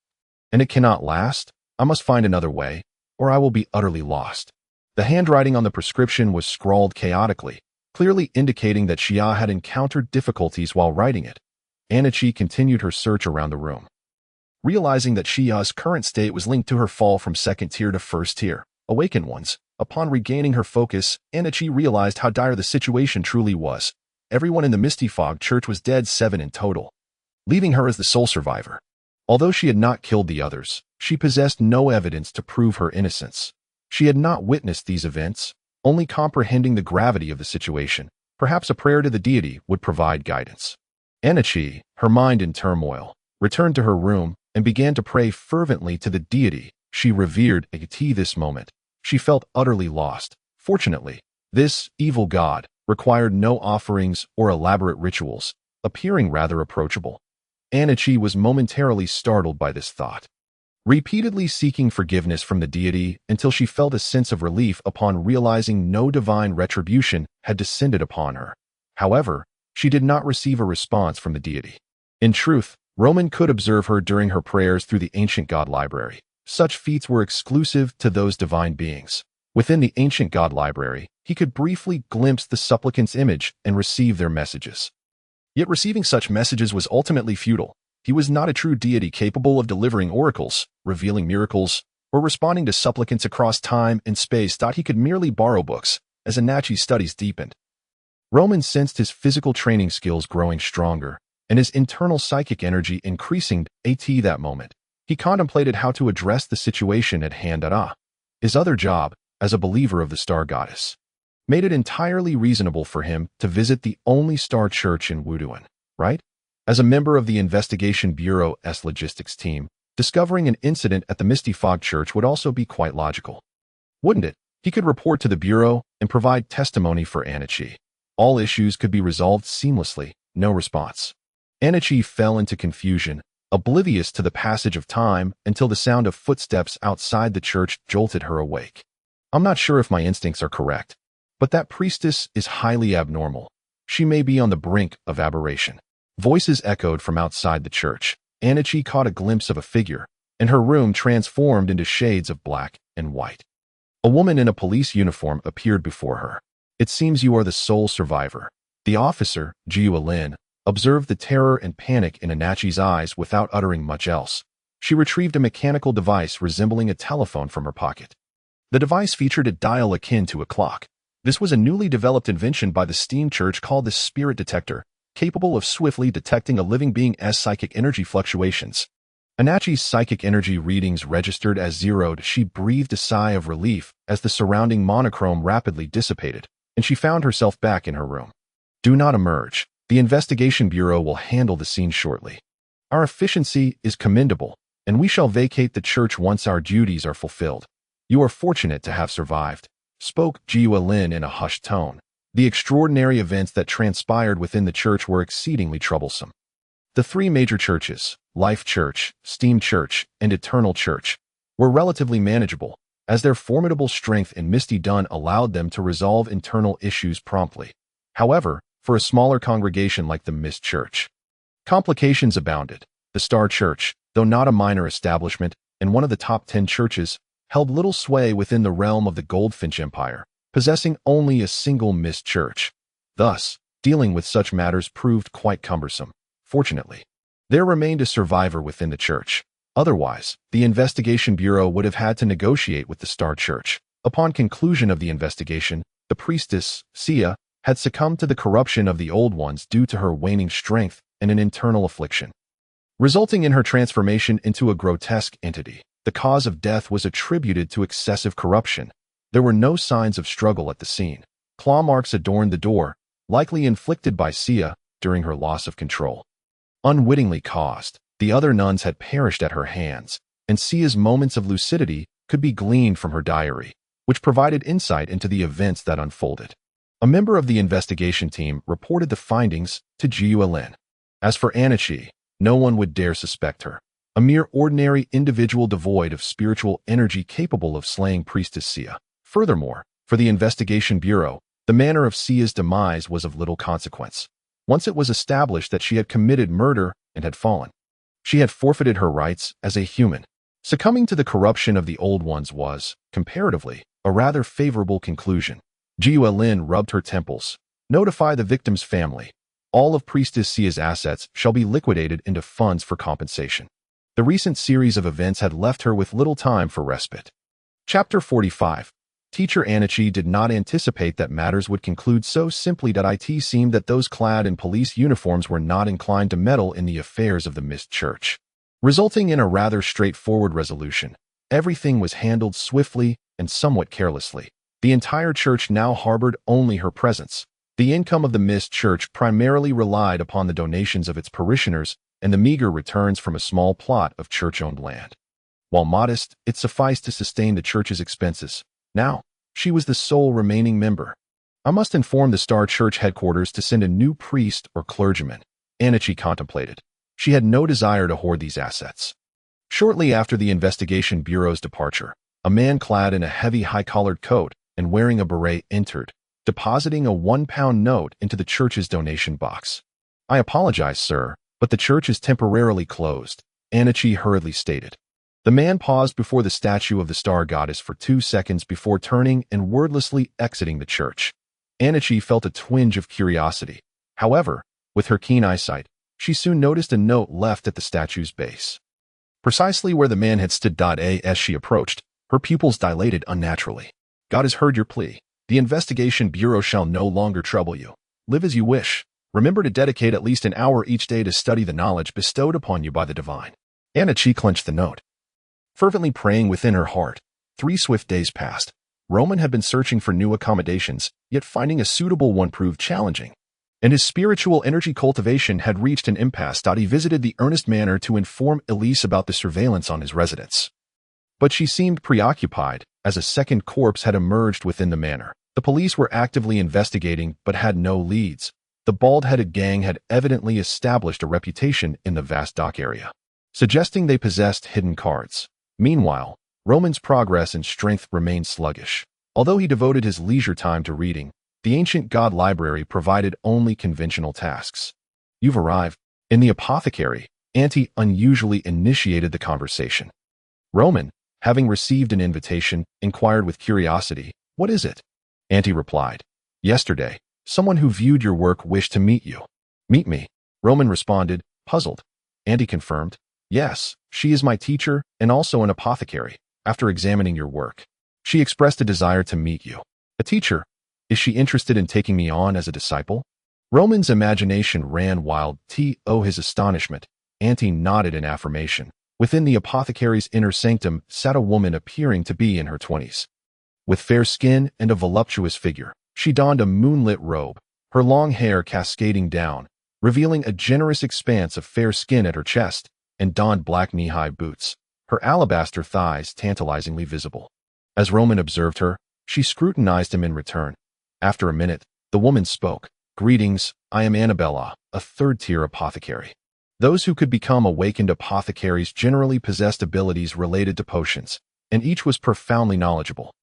And it cannot last. I must find another way, or I will be utterly lost. The handwriting on the prescription was scrawled chaotically, clearly indicating that Xia had encountered difficulties while writing it. Anichi continued her search around the room. Realizing that Xia's current state was linked to her fall from second tier to first tier, awakened ones, upon regaining her focus, Anichi realized how dire the situation truly was. Everyone in the Misty Fog Church was dead, 7 in total, leaving her as the sole survivor. Although she had not killed the others, she possessed no evidence to prove her innocence. She had not witnessed these events, only comprehending the gravity of the situation. Perhaps a prayer to the deity would provide guidance. Anichi, her mind in turmoil, returned to her room and began to pray fervently to the deity she revered. At this moment, she felt utterly lost. Fortunately, this evil god required no offerings or elaborate rituals, appearing rather approachable. Anichi was momentarily startled by this thought, repeatedly seeking forgiveness from the deity until she felt a sense of relief upon realizing no divine retribution had descended upon her. However, she did not receive a response from the deity. In truth, Roman could observe her during her prayers through the ancient god library. Such feats were exclusive to those divine beings. Within the ancient god library, he could briefly glimpse the supplicant's image and receive their messages. Yet receiving such messages was ultimately futile. He was not a true deity capable of delivering oracles, revealing miracles, or responding to supplicants across time and space. He could merely borrow books, as Anachi's studies deepened. Roman sensed his physical training skills growing stronger, and his internal psychic energy increasing. At that moment, he contemplated how to address the situation at hand. His other job, as a believer of the star goddess, made it entirely reasonable for him to visit the only star church in Wuduan, right? As a member of the Investigation Bureau's logistics team, discovering an incident at the Misty Fog Church would also be quite logical. Wouldn't it? He could report to the Bureau and provide testimony for Anichi. All issues could be resolved seamlessly. No response. Anichi fell into confusion, oblivious to the passage of time until the sound of footsteps outside the church jolted her awake. I'm not sure if my instincts are correct, but that priestess is highly abnormal. She may be on the brink of aberration. Voices echoed from outside the church. Anichi caught a glimpse of a figure, and her room transformed into shades of black and white. A woman in a police uniform appeared before her. It seems you are the sole survivor. The officer, Jiu Lin, observed the terror and panic in Anachi's eyes without uttering much else. She retrieved a mechanical device resembling a telephone from her pocket. The device featured a dial akin to a clock. This was a newly developed invention by the Steam Church called the Spirit Detector, capable of swiftly detecting a living being's psychic energy fluctuations. Anachi's psychic energy readings registered as zeroed. She breathed a sigh of relief as the surrounding monochrome rapidly dissipated, and she found herself back in her room. Do not emerge. The Investigation Bureau will handle the scene shortly. Our efficiency is commendable, and we shall vacate the church once our duties are fulfilled. You are fortunate to have survived, spoke Jiu Lin in a hushed tone. The extraordinary events that transpired within the church were exceedingly troublesome. The three major churches, Life Church, Steam Church, and Eternal Church, were relatively manageable, as their formidable strength in Misty Dawn allowed them to resolve internal issues promptly. However, for a smaller congregation like the Mist Church, complications abounded. The Star Church, though not a minor establishment and one of the top 10 churches, held little sway within the realm of the Goldfinch Empire, possessing only a single Mist Church. Thus, dealing with such matters proved quite cumbersome. Fortunately, there remained a survivor within the church. Otherwise, the Investigation Bureau would have had to negotiate with the Star Church. Upon conclusion of the investigation, the priestess, Sia, had succumbed to the corruption of the Old Ones due to her waning strength and an internal affliction, resulting in her transformation into a grotesque entity. The cause of death was attributed to excessive corruption. There were no signs of struggle at the scene. Claw marks adorned the door, likely inflicted by Sia during her loss of control. Unwittingly caused, the other nuns had perished at her hands, and Sia's moments of lucidity could be gleaned from her diary, which provided insight into the events that unfolded. A member of the investigation team reported the findings to Jiu Lin. As for Anichi, no one would dare suspect her. A mere ordinary individual devoid of spiritual energy capable of slaying Priestess Sia. Furthermore, for the Investigation Bureau, the manner of Sia's demise was of little consequence. Once it was established that she had committed murder and had fallen, she had forfeited her rights as a human. Succumbing to the corruption of the Old Ones was, comparatively, a rather favorable conclusion. Jiu Lin rubbed her temples. Notify the victim's family. All of Priestess Sia's assets shall be liquidated into funds for compensation. The recent series of events had left her with little time for respite. Chapter 45. Teacher Anichi did not anticipate that matters would conclude so simply. It seemed that those clad in police uniforms were not inclined to meddle in the affairs of the Mist Church. resulting in a rather straightforward resolution. Everything was handled swiftly and somewhat carelessly. The entire church now harbored only her presence. The income of the missed church primarily relied upon the donations of its parishioners and the meager returns from a small plot of church-owned land. While modest, it sufficed to sustain the church's expenses. Now, she was the sole remaining member. I must inform the Star Church headquarters to send a new priest or clergyman, Anichi contemplated. She had no desire to hoard these assets. Shortly after the investigation bureau's departure, a man clad in a heavy high-collared coat and wearing a beret entered, depositing a £1 note into the church's donation box. "I apologize, sir, but the church is temporarily closed," Anichi hurriedly stated. The man paused before the statue of the star goddess for 2 seconds before turning and wordlessly exiting the church. Anichi felt a twinge of curiosity. However, with her keen eyesight, she soon noticed a note left at the statue's base. Precisely where the man had stood. As she approached, her pupils dilated unnaturally. "God has heard your plea. The investigation bureau shall no longer trouble you. Live as you wish. Remember to dedicate at least an hour each day to study the knowledge bestowed upon you by the divine." Anichi clenched the note, fervently praying within her heart. 3 swift days passed. Roman had been searching for new accommodations, yet finding a suitable one proved challenging. And his spiritual energy cultivation had reached an impasse. He visited the earnest manor to inform Elise about the surveillance on his residence. But she seemed preoccupied, as a second corpse had emerged within the manor. The police were actively investigating but had no leads. The bald-headed gang had evidently established a reputation in the vast dock area, suggesting they possessed hidden cards. Meanwhile, Roman's progress and strength remained sluggish. Although he devoted his leisure time to reading, the ancient god library provided only conventional tasks. "You've arrived." In the apothecary, Auntie unusually initiated the conversation. Roman, having received an invitation, inquired with curiosity, "What is it?" Auntie replied, "Yesterday, someone who viewed your work wished to meet you." "Meet me?" Roman responded, puzzled. Auntie confirmed, "Yes, she is my teacher and also an apothecary. After examining your work, she expressed a desire to meet you." "A teacher? Is she interested in taking me on as a disciple?" Roman's imagination ran wild. To his astonishment, Auntie nodded in affirmation. Within the apothecary's inner sanctum sat a woman appearing to be in her 20s. With fair skin and a voluptuous figure, she donned a moonlit robe, her long hair cascading down, revealing a generous expanse of fair skin at her chest, and donned black knee-high boots, her alabaster thighs tantalizingly visible. As Roman observed her, she scrutinized him in return. After a minute, the woman spoke. "Greetings, I am Annabella, a third-tier apothecary." Those who could become awakened apothecaries generally possessed abilities related to potions, and each was profoundly knowledgeable.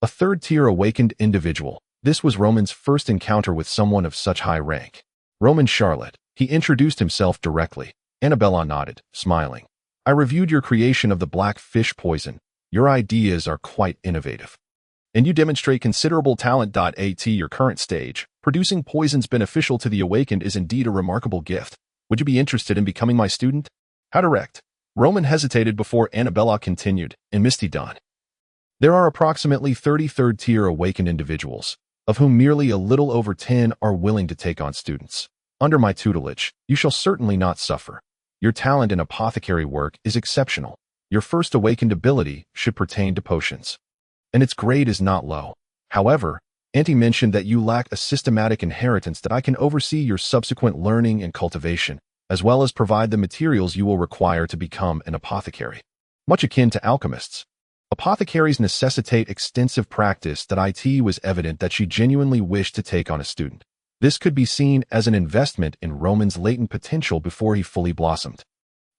A third-tier awakened individual. This was Roman's first encounter with someone of such high rank. "Roman Charlotte," he introduced himself directly. Annabella nodded, smiling. "I reviewed your creation of the black fish poison. Your ideas are quite innovative, and you demonstrate considerable talent. At your current stage, producing poisons beneficial to the awakened is indeed a remarkable gift. Would you be interested in becoming my student?" "How direct?" Roman hesitated before Annabella continued, "In Misty Dawn, there are approximately 30 third-tier awakened individuals, of whom merely a little over 10 are willing to take on students. Under my tutelage, you shall certainly not suffer. Your talent in apothecary work is exceptional. Your first awakened ability should pertain to potions, and its grade is not low. However, Auntie mentioned that you lack a systematic inheritance. That I can oversee your subsequent learning and cultivation, as well as provide the materials you will require to become an apothecary. Much akin to alchemists, apothecaries necessitate extensive practice. It was evident that she genuinely wished to take on a student. This could be seen as an investment in Roman's latent potential before he fully blossomed.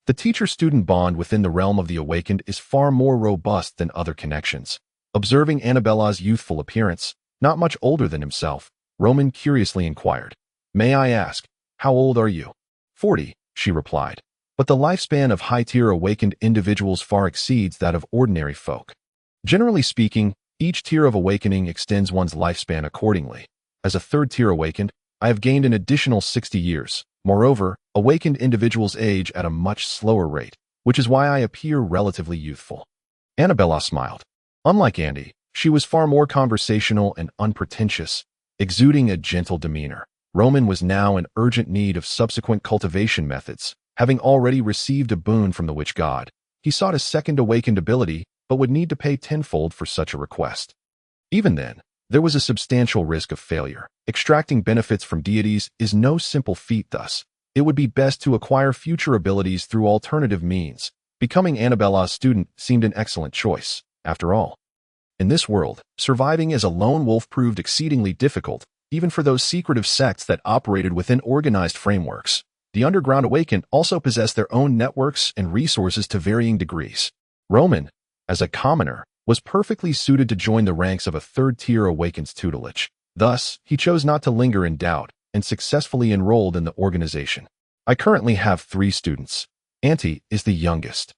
The teacher-student bond within the realm of the awakened is far more robust than other connections. Observing Annabella's youthful appearance, not much older than himself, Roman curiously inquired, "May I ask, how old are you?" 40, she replied. But the lifespan of high-tier awakened individuals far exceeds that of ordinary folk. Generally speaking, each tier of awakening extends one's lifespan accordingly. As a third-tier awakened, I have gained an additional 60 years. Moreover, awakened individuals age at a much slower rate, which is why I appear relatively youthful. Annabella smiled. Unlike Andy, she was far more conversational and unpretentious, exuding a gentle demeanor. Roman was now in urgent need of subsequent cultivation methods, Having already received a boon from the witch god, he sought a second awakened ability, but would need to pay tenfold for such a request. Even then, there was a substantial risk of failure. Extracting benefits from deities is no simple feat thus. It would be best to acquire future abilities through alternative means. Becoming Annabella's student seemed an excellent choice, after all. In this world, surviving as a lone wolf proved exceedingly difficult, even for those secretive sects that operated within organized frameworks. The Underground Awakened also possessed their own networks and resources to varying degrees. Roman, as a commoner, was perfectly suited to join the ranks of a third-tier Awakened's tutelage. Thus, he chose not to linger in doubt and successfully enrolled in the organization. I currently have 3 students. Auntie is the youngest.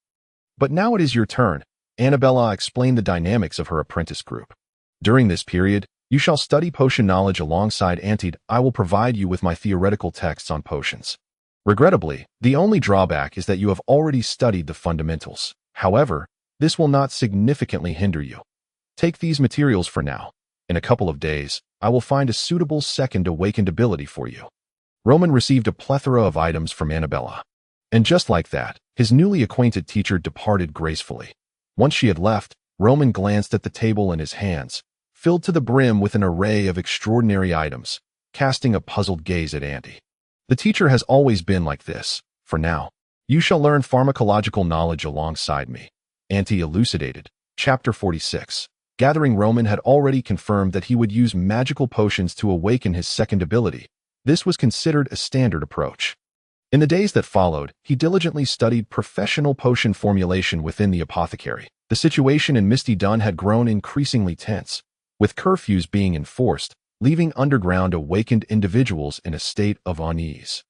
But now it is your turn. Annabella explained the dynamics of her apprentice group. During this period, you shall study potion knowledge alongside Auntie. I will provide you with my theoretical texts on potions. Regrettably, the only drawback is that you have already studied the fundamentals. However, this will not significantly hinder you. Take these materials for now. In a couple of days, I will find a suitable second awakened ability for you. Roman received a plethora of items from Annabella. And just like that, his newly acquainted teacher departed gracefully. Once she had left, Roman glanced at the table in his hands, filled to the brim with an array of extraordinary items, casting a puzzled gaze at Auntie. The teacher has always been like this. For now, you shall learn pharmacological knowledge alongside me. Auntie elucidated. Chapter 46. Gathering Roman had already confirmed that he would use magical potions to awaken his second ability. This was considered a standard approach. In the days that followed, he diligently studied professional potion formulation within the apothecary. The situation in Misty Dun had grown increasingly tense, with curfews being enforced, leaving underground awakened individuals in a state of unease.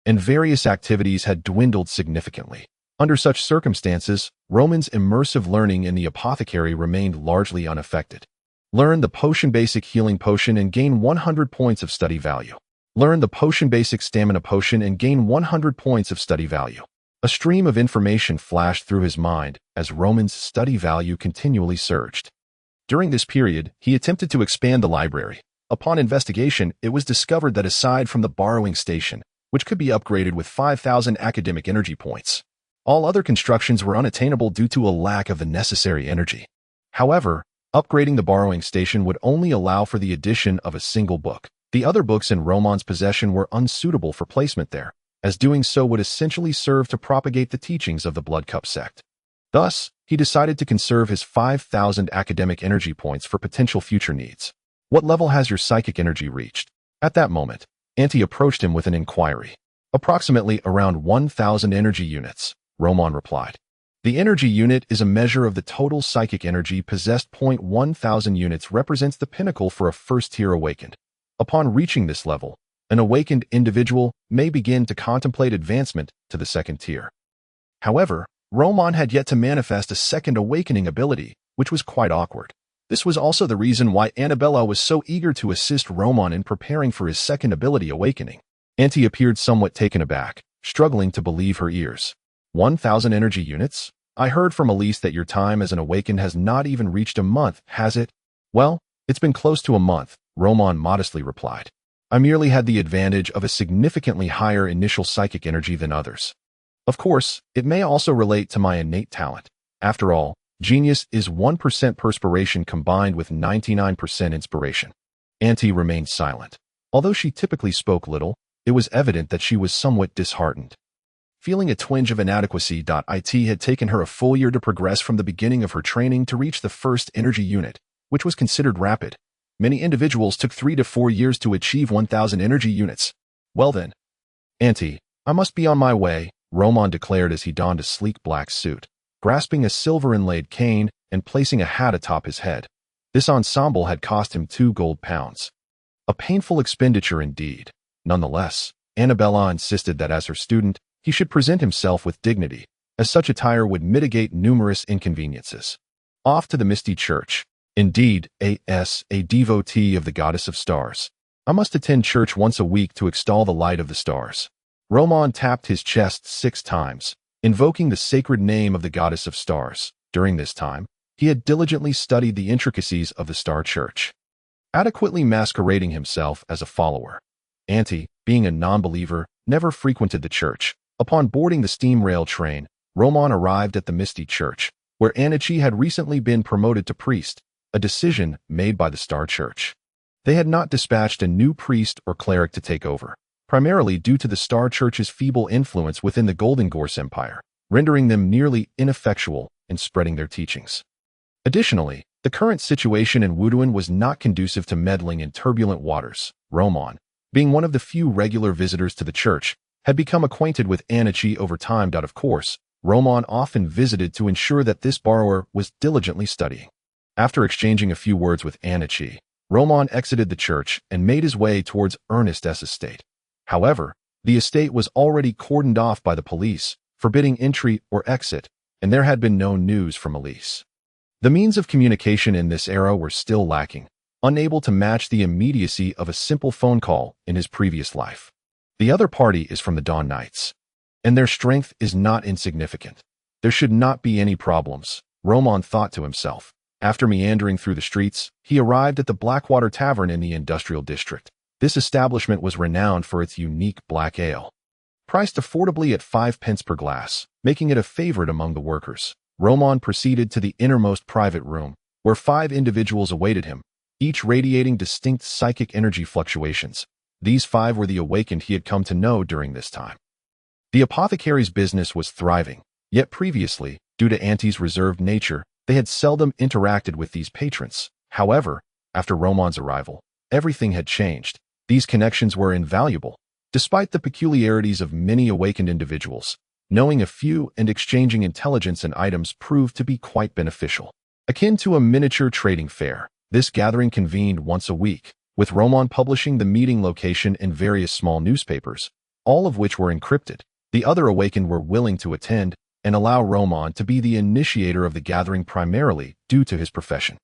And various activities had dwindled significantly. Under such circumstances, Roman's immersive learning in the apothecary remained largely unaffected. Learn the Potion Basic Healing Potion and gain 100 points of study value. Learn the Potion Basic Stamina Potion and gain 100 points of study value. A stream of information flashed through his mind as Roman's study value continually surged. During this period, he attempted to expand the library. Upon investigation, it was discovered that aside from the borrowing station, which could be upgraded with 5,000 academic energy points, all other constructions were unattainable due to a lack of the necessary energy. However, upgrading the borrowing station would only allow for the addition of a single book. The other books in Roman's possession were unsuitable for placement there, as doing so would essentially serve to propagate the teachings of the Blood Cup sect. Thus, he decided to conserve his 5,000 academic energy points for potential future needs. What level has your psychic energy reached? At that moment, Auntie approached him with an inquiry. Approximately around 1,000 energy units, Roman replied. The energy unit is a measure of the total psychic energy possessed. 1,000 units represents the pinnacle for a first-tier awakened. Upon reaching this level, an awakened individual may begin to contemplate advancement to the second tier. However, Roman had yet to manifest a second awakening ability, which was quite awkward. This was also the reason why Annabella was so eager to assist Roman in preparing for his second ability awakening. Auntie appeared somewhat taken aback, struggling to believe her ears. 1,000 energy units? I heard from Elise that your time as an awakened has not even reached a month, has it? Well, it's been close to a month, Roman modestly replied. I merely had the advantage of a significantly higher initial psychic energy than others. Of course, it may also relate to my innate talent. After all, genius is 1% perspiration combined with 99% inspiration. Auntie remained silent. Although she typically spoke little, it was evident that she was somewhat disheartened. Feeling a twinge of inadequacy, it had taken her a full year to progress from the beginning of her training to reach the first energy unit, which was considered rapid. Many individuals took 3 to 4 years to achieve 1,000 energy units. Well then, Auntie, I must be on my way, Roman declared as he donned a sleek black suit, grasping a silver-inlaid cane and placing a hat atop his head. This ensemble had cost him 2 gold pounds. A painful expenditure indeed. Nonetheless, Annabella insisted that as her student, he should present himself with dignity, as such attire would mitigate numerous inconveniences. Off to the Misty Church. Indeed, a devotee of the Goddess of Stars. I must attend church once a week to extol the light of the stars. Roman tapped his chest 6 times, invoking the sacred name of the Goddess of Stars. During this time, he had diligently studied the intricacies of the Star Church, adequately masquerading himself as a follower. Auntie, being a non-believer, never frequented the church, Upon boarding the steam rail train, Roman arrived at the Misty Church, where Anichi had recently been promoted to priest, a decision made by the Star Church. They had not dispatched a new priest or cleric to take over, primarily due to the Star Church's feeble influence within the Golden Gorse Empire, rendering them nearly ineffectual in spreading their teachings. Additionally, the current situation in Wuduan was not conducive to meddling in turbulent waters. Roman, being one of the few regular visitors to the church, had become acquainted with Anichi over time. Of course, Roman often visited to ensure that this borrower was diligently studying. After exchanging a few words with Anichi, Roman exited the church and made his way towards Ernest's estate. However, the estate was already cordoned off by the police, forbidding entry or exit, and there had been no news from Elise. The means of communication in this era were still lacking, unable to match the immediacy of a simple phone call in his previous life. The other party is from the Dawn Knights, and their strength is not insignificant. There should not be any problems, Roman thought to himself. After meandering through the streets, he arrived at the Blackwater Tavern in the industrial district. This establishment was renowned for its unique black ale, priced affordably at 5 pence per glass, making it a favorite among the workers. Roman proceeded to the innermost private room, where 5 individuals awaited him, each radiating distinct psychic energy fluctuations. These 5 were the awakened he had come to know during this time. The apothecary's business was thriving, yet previously, due to Auntie's reserved nature, they had seldom interacted with these patrons. However, after Roman's arrival, everything had changed. These connections were invaluable. Despite the peculiarities of many awakened individuals, knowing a few and exchanging intelligence and items proved to be quite beneficial. Akin to a miniature trading fair, this gathering convened once a week, with Roman publishing the meeting location in various small newspapers, all of which were encrypted. The other awakened were willing to attend and allow Roman to be the initiator of the gathering primarily due to his profession.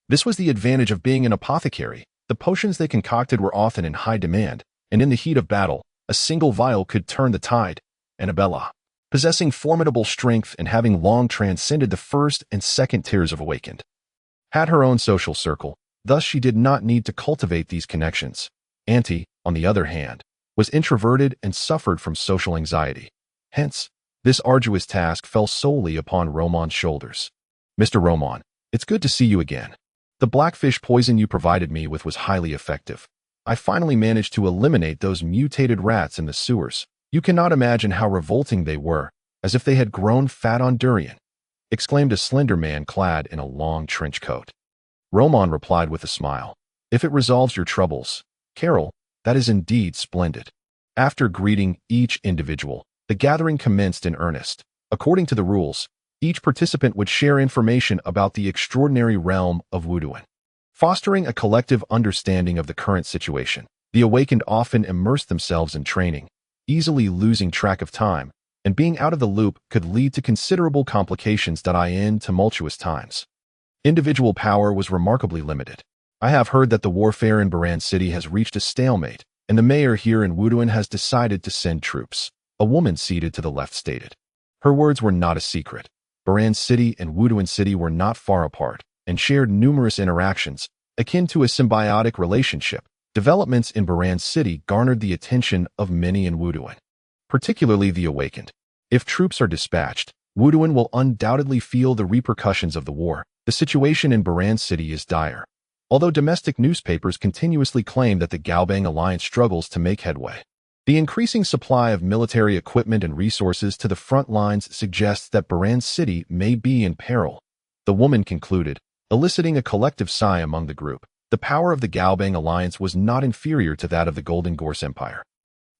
This was the advantage of being an apothecary. The potions they concocted were often in high demand, and in the heat of battle, a single vial could turn the tide. Annabella, possessing formidable strength and having long transcended the first and second tiers of awakened, had her own social circle, thus she did not need to cultivate these connections. Auntie, on the other hand, was introverted and suffered from social anxiety. Hence, this arduous task fell solely upon Roman's shoulders. Mr. Roman, it's good to see you again. The blackfish poison you provided me with was highly effective. I finally managed to eliminate those mutated rats in the sewers. You cannot imagine how revolting they were, as if they had grown fat on durian, exclaimed a slender man clad in a long trench coat. Roman replied with a smile. If it resolves your troubles, Carol, that is indeed splendid. After greeting each individual, the gathering commenced in earnest. According to the rules, each participant would share information about the extraordinary realm of Wuduan. Fostering a collective understanding of the current situation, the awakened often immersed themselves in training, easily losing track of time, and being out of the loop could lead to considerable complications in tumultuous times. Individual power was remarkably limited. I have heard that the warfare in Baran City has reached a stalemate, and the mayor here in Wuduan has decided to send troops, a woman seated to the left stated. Her words were not a secret. Baran City and Wuduan City were not far apart, and shared numerous interactions, akin to a symbiotic relationship. Developments in Baran City garnered the attention of many in Wuduan, particularly the awakened. If troops are dispatched, Wuduan will undoubtedly feel the repercussions of the war. The situation in Baran City is dire. Although domestic newspapers continuously claim that the Galbang Alliance struggles to make headway, the increasing supply of military equipment and resources to the front lines suggests that Baran City may be in peril. The woman concluded, eliciting a collective sigh among the group. The power of the Galbang Alliance was not inferior to that of the Golden Gorse Empire,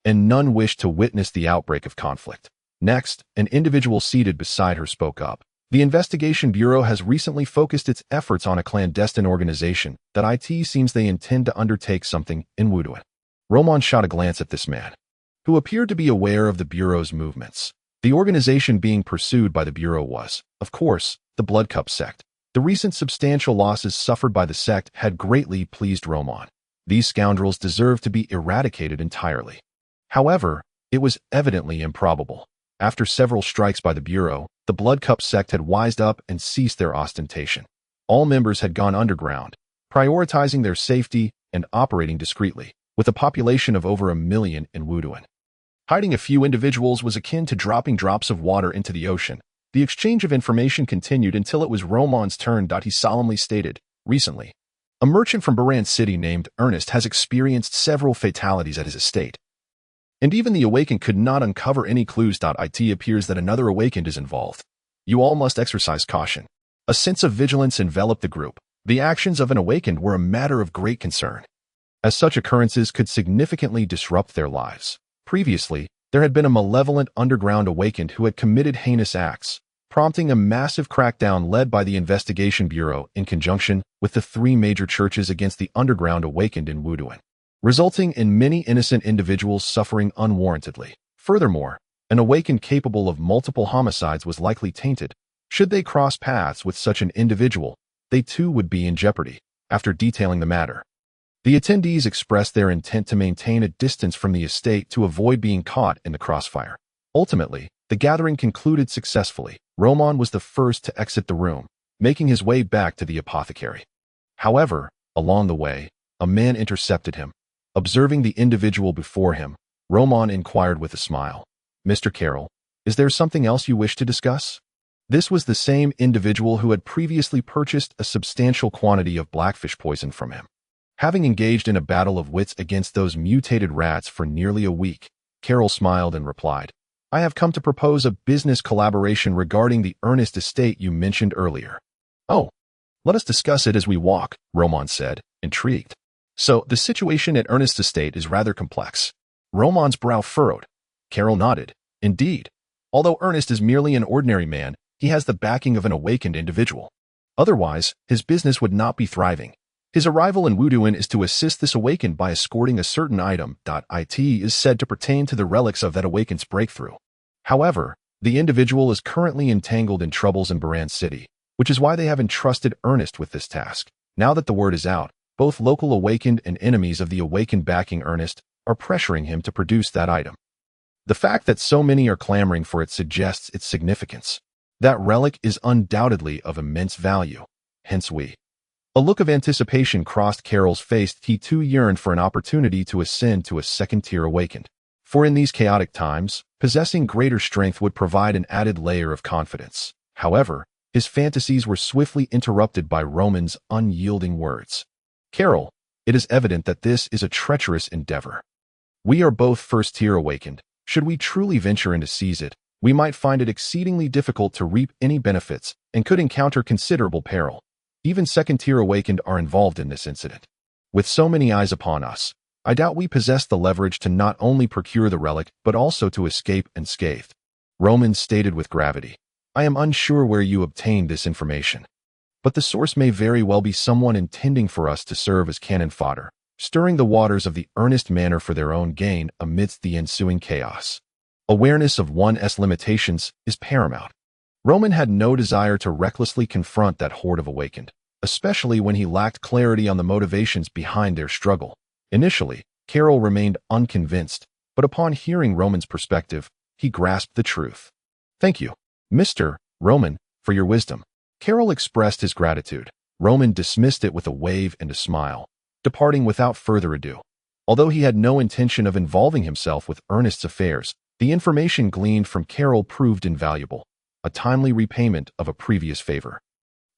and none wished to witness the outbreak of conflict. Next, an individual seated beside her spoke up. The Investigation Bureau has recently focused its efforts on a clandestine organization that it seems they intend to undertake something in Wuduan. Roman shot a glance at this man, who appeared to be aware of the Bureau's movements. The organization being pursued by the Bureau was, of course, the Blood Cup sect. The recent substantial losses suffered by the sect had greatly pleased Roman. These scoundrels deserved to be eradicated entirely. However, it was evidently improbable. After several strikes by the Bureau, the Blood Cup sect had wised up and ceased their ostentation. All members had gone underground, prioritizing their safety and operating discreetly, with a population of over 1 million in Wuduan. Hiding a few individuals was akin to dropping drops of water into the ocean. The exchange of information continued until it was Roman's turn. He solemnly stated, "Recently, a merchant from Baran City named Ernest has experienced several fatalities at his estate. And even the awakened could not uncover any clues. It appears that another awakened is involved. You all must exercise caution." A sense of vigilance enveloped the group. The actions of an awakened were a matter of great concern, as such occurrences could significantly disrupt their lives. Previously, there had been a malevolent underground awakened who had committed heinous acts, prompting a massive crackdown led by the Investigation Bureau in conjunction with the 3 major churches against the underground awakened in Wuduan, resulting in many innocent individuals suffering unwarrantedly. Furthermore, an awakened capable of multiple homicides was likely tainted. Should they cross paths with such an individual, they too would be in jeopardy. After detailing the matter, the attendees expressed their intent to maintain a distance from the estate to avoid being caught in the crossfire. Ultimately, the gathering concluded successfully. Roman was the first to exit the room, making his way back to the apothecary. However, along the way, a man intercepted him. Observing the individual before him, Roman inquired with a smile, "Mr. Carroll, is there something else you wish to discuss?" This was the same individual who had previously purchased a substantial quantity of blackfish poison from him. Having engaged in a battle of wits against those mutated rats for nearly a week, Carroll smiled and replied, "I have come to propose a business collaboration regarding the Ernest estate you mentioned earlier." "Oh, let us discuss it as we walk," Roman said, intrigued. "So, the situation at Ernest's estate is rather complex." Roman's brow furrowed. Carroll nodded. "Indeed. Although Ernest is merely an ordinary man, he has the backing of an awakened individual. Otherwise, his business would not be thriving. His arrival in Wuduan is to assist this awakened by escorting a certain item. It is said to pertain to the relics of that awakened's breakthrough. However, the individual is currently entangled in troubles in Baran City, which is why they have entrusted Ernest with this task. Now that the word is out, both local awakened and enemies of the awakened backing Ernest are pressuring him to produce that item. The fact that so many are clamoring for it suggests its significance. That relic is undoubtedly of immense value. Hence A look of anticipation crossed Carroll's face. He too yearned for an opportunity to ascend to a second-tier awakened. For in these chaotic times, possessing greater strength would provide an added layer of confidence. However, his fantasies were swiftly interrupted by Roman's unyielding words. "Carroll, it is evident that this is a treacherous endeavor. We are both first-tier awakened. Should we truly venture in to seize it, we might find it exceedingly difficult to reap any benefits and could encounter considerable peril. Even second-tier awakened are involved in this incident. With so many eyes upon us, I doubt we possess the leverage to not only procure the relic but also to escape unscathed." Roman stated with gravity, "I am unsure where you obtained this information, but the source may very well be someone intending for us to serve as cannon fodder, stirring the waters of the Ernest Manor for their own gain amidst the ensuing chaos. Awareness of one's limitations is paramount." Roman had no desire to recklessly confront that horde of awakened, especially when he lacked clarity on the motivations behind their struggle. Initially, Carroll remained unconvinced, but upon hearing Roman's perspective, he grasped the truth. "Thank you, Mr. Roman, for your wisdom." Carroll expressed his gratitude. Roman dismissed it with a wave and a smile, departing without further ado. Although he had no intention of involving himself with Ernest's affairs, the information gleaned from Carroll proved invaluable, a timely repayment of a previous favor.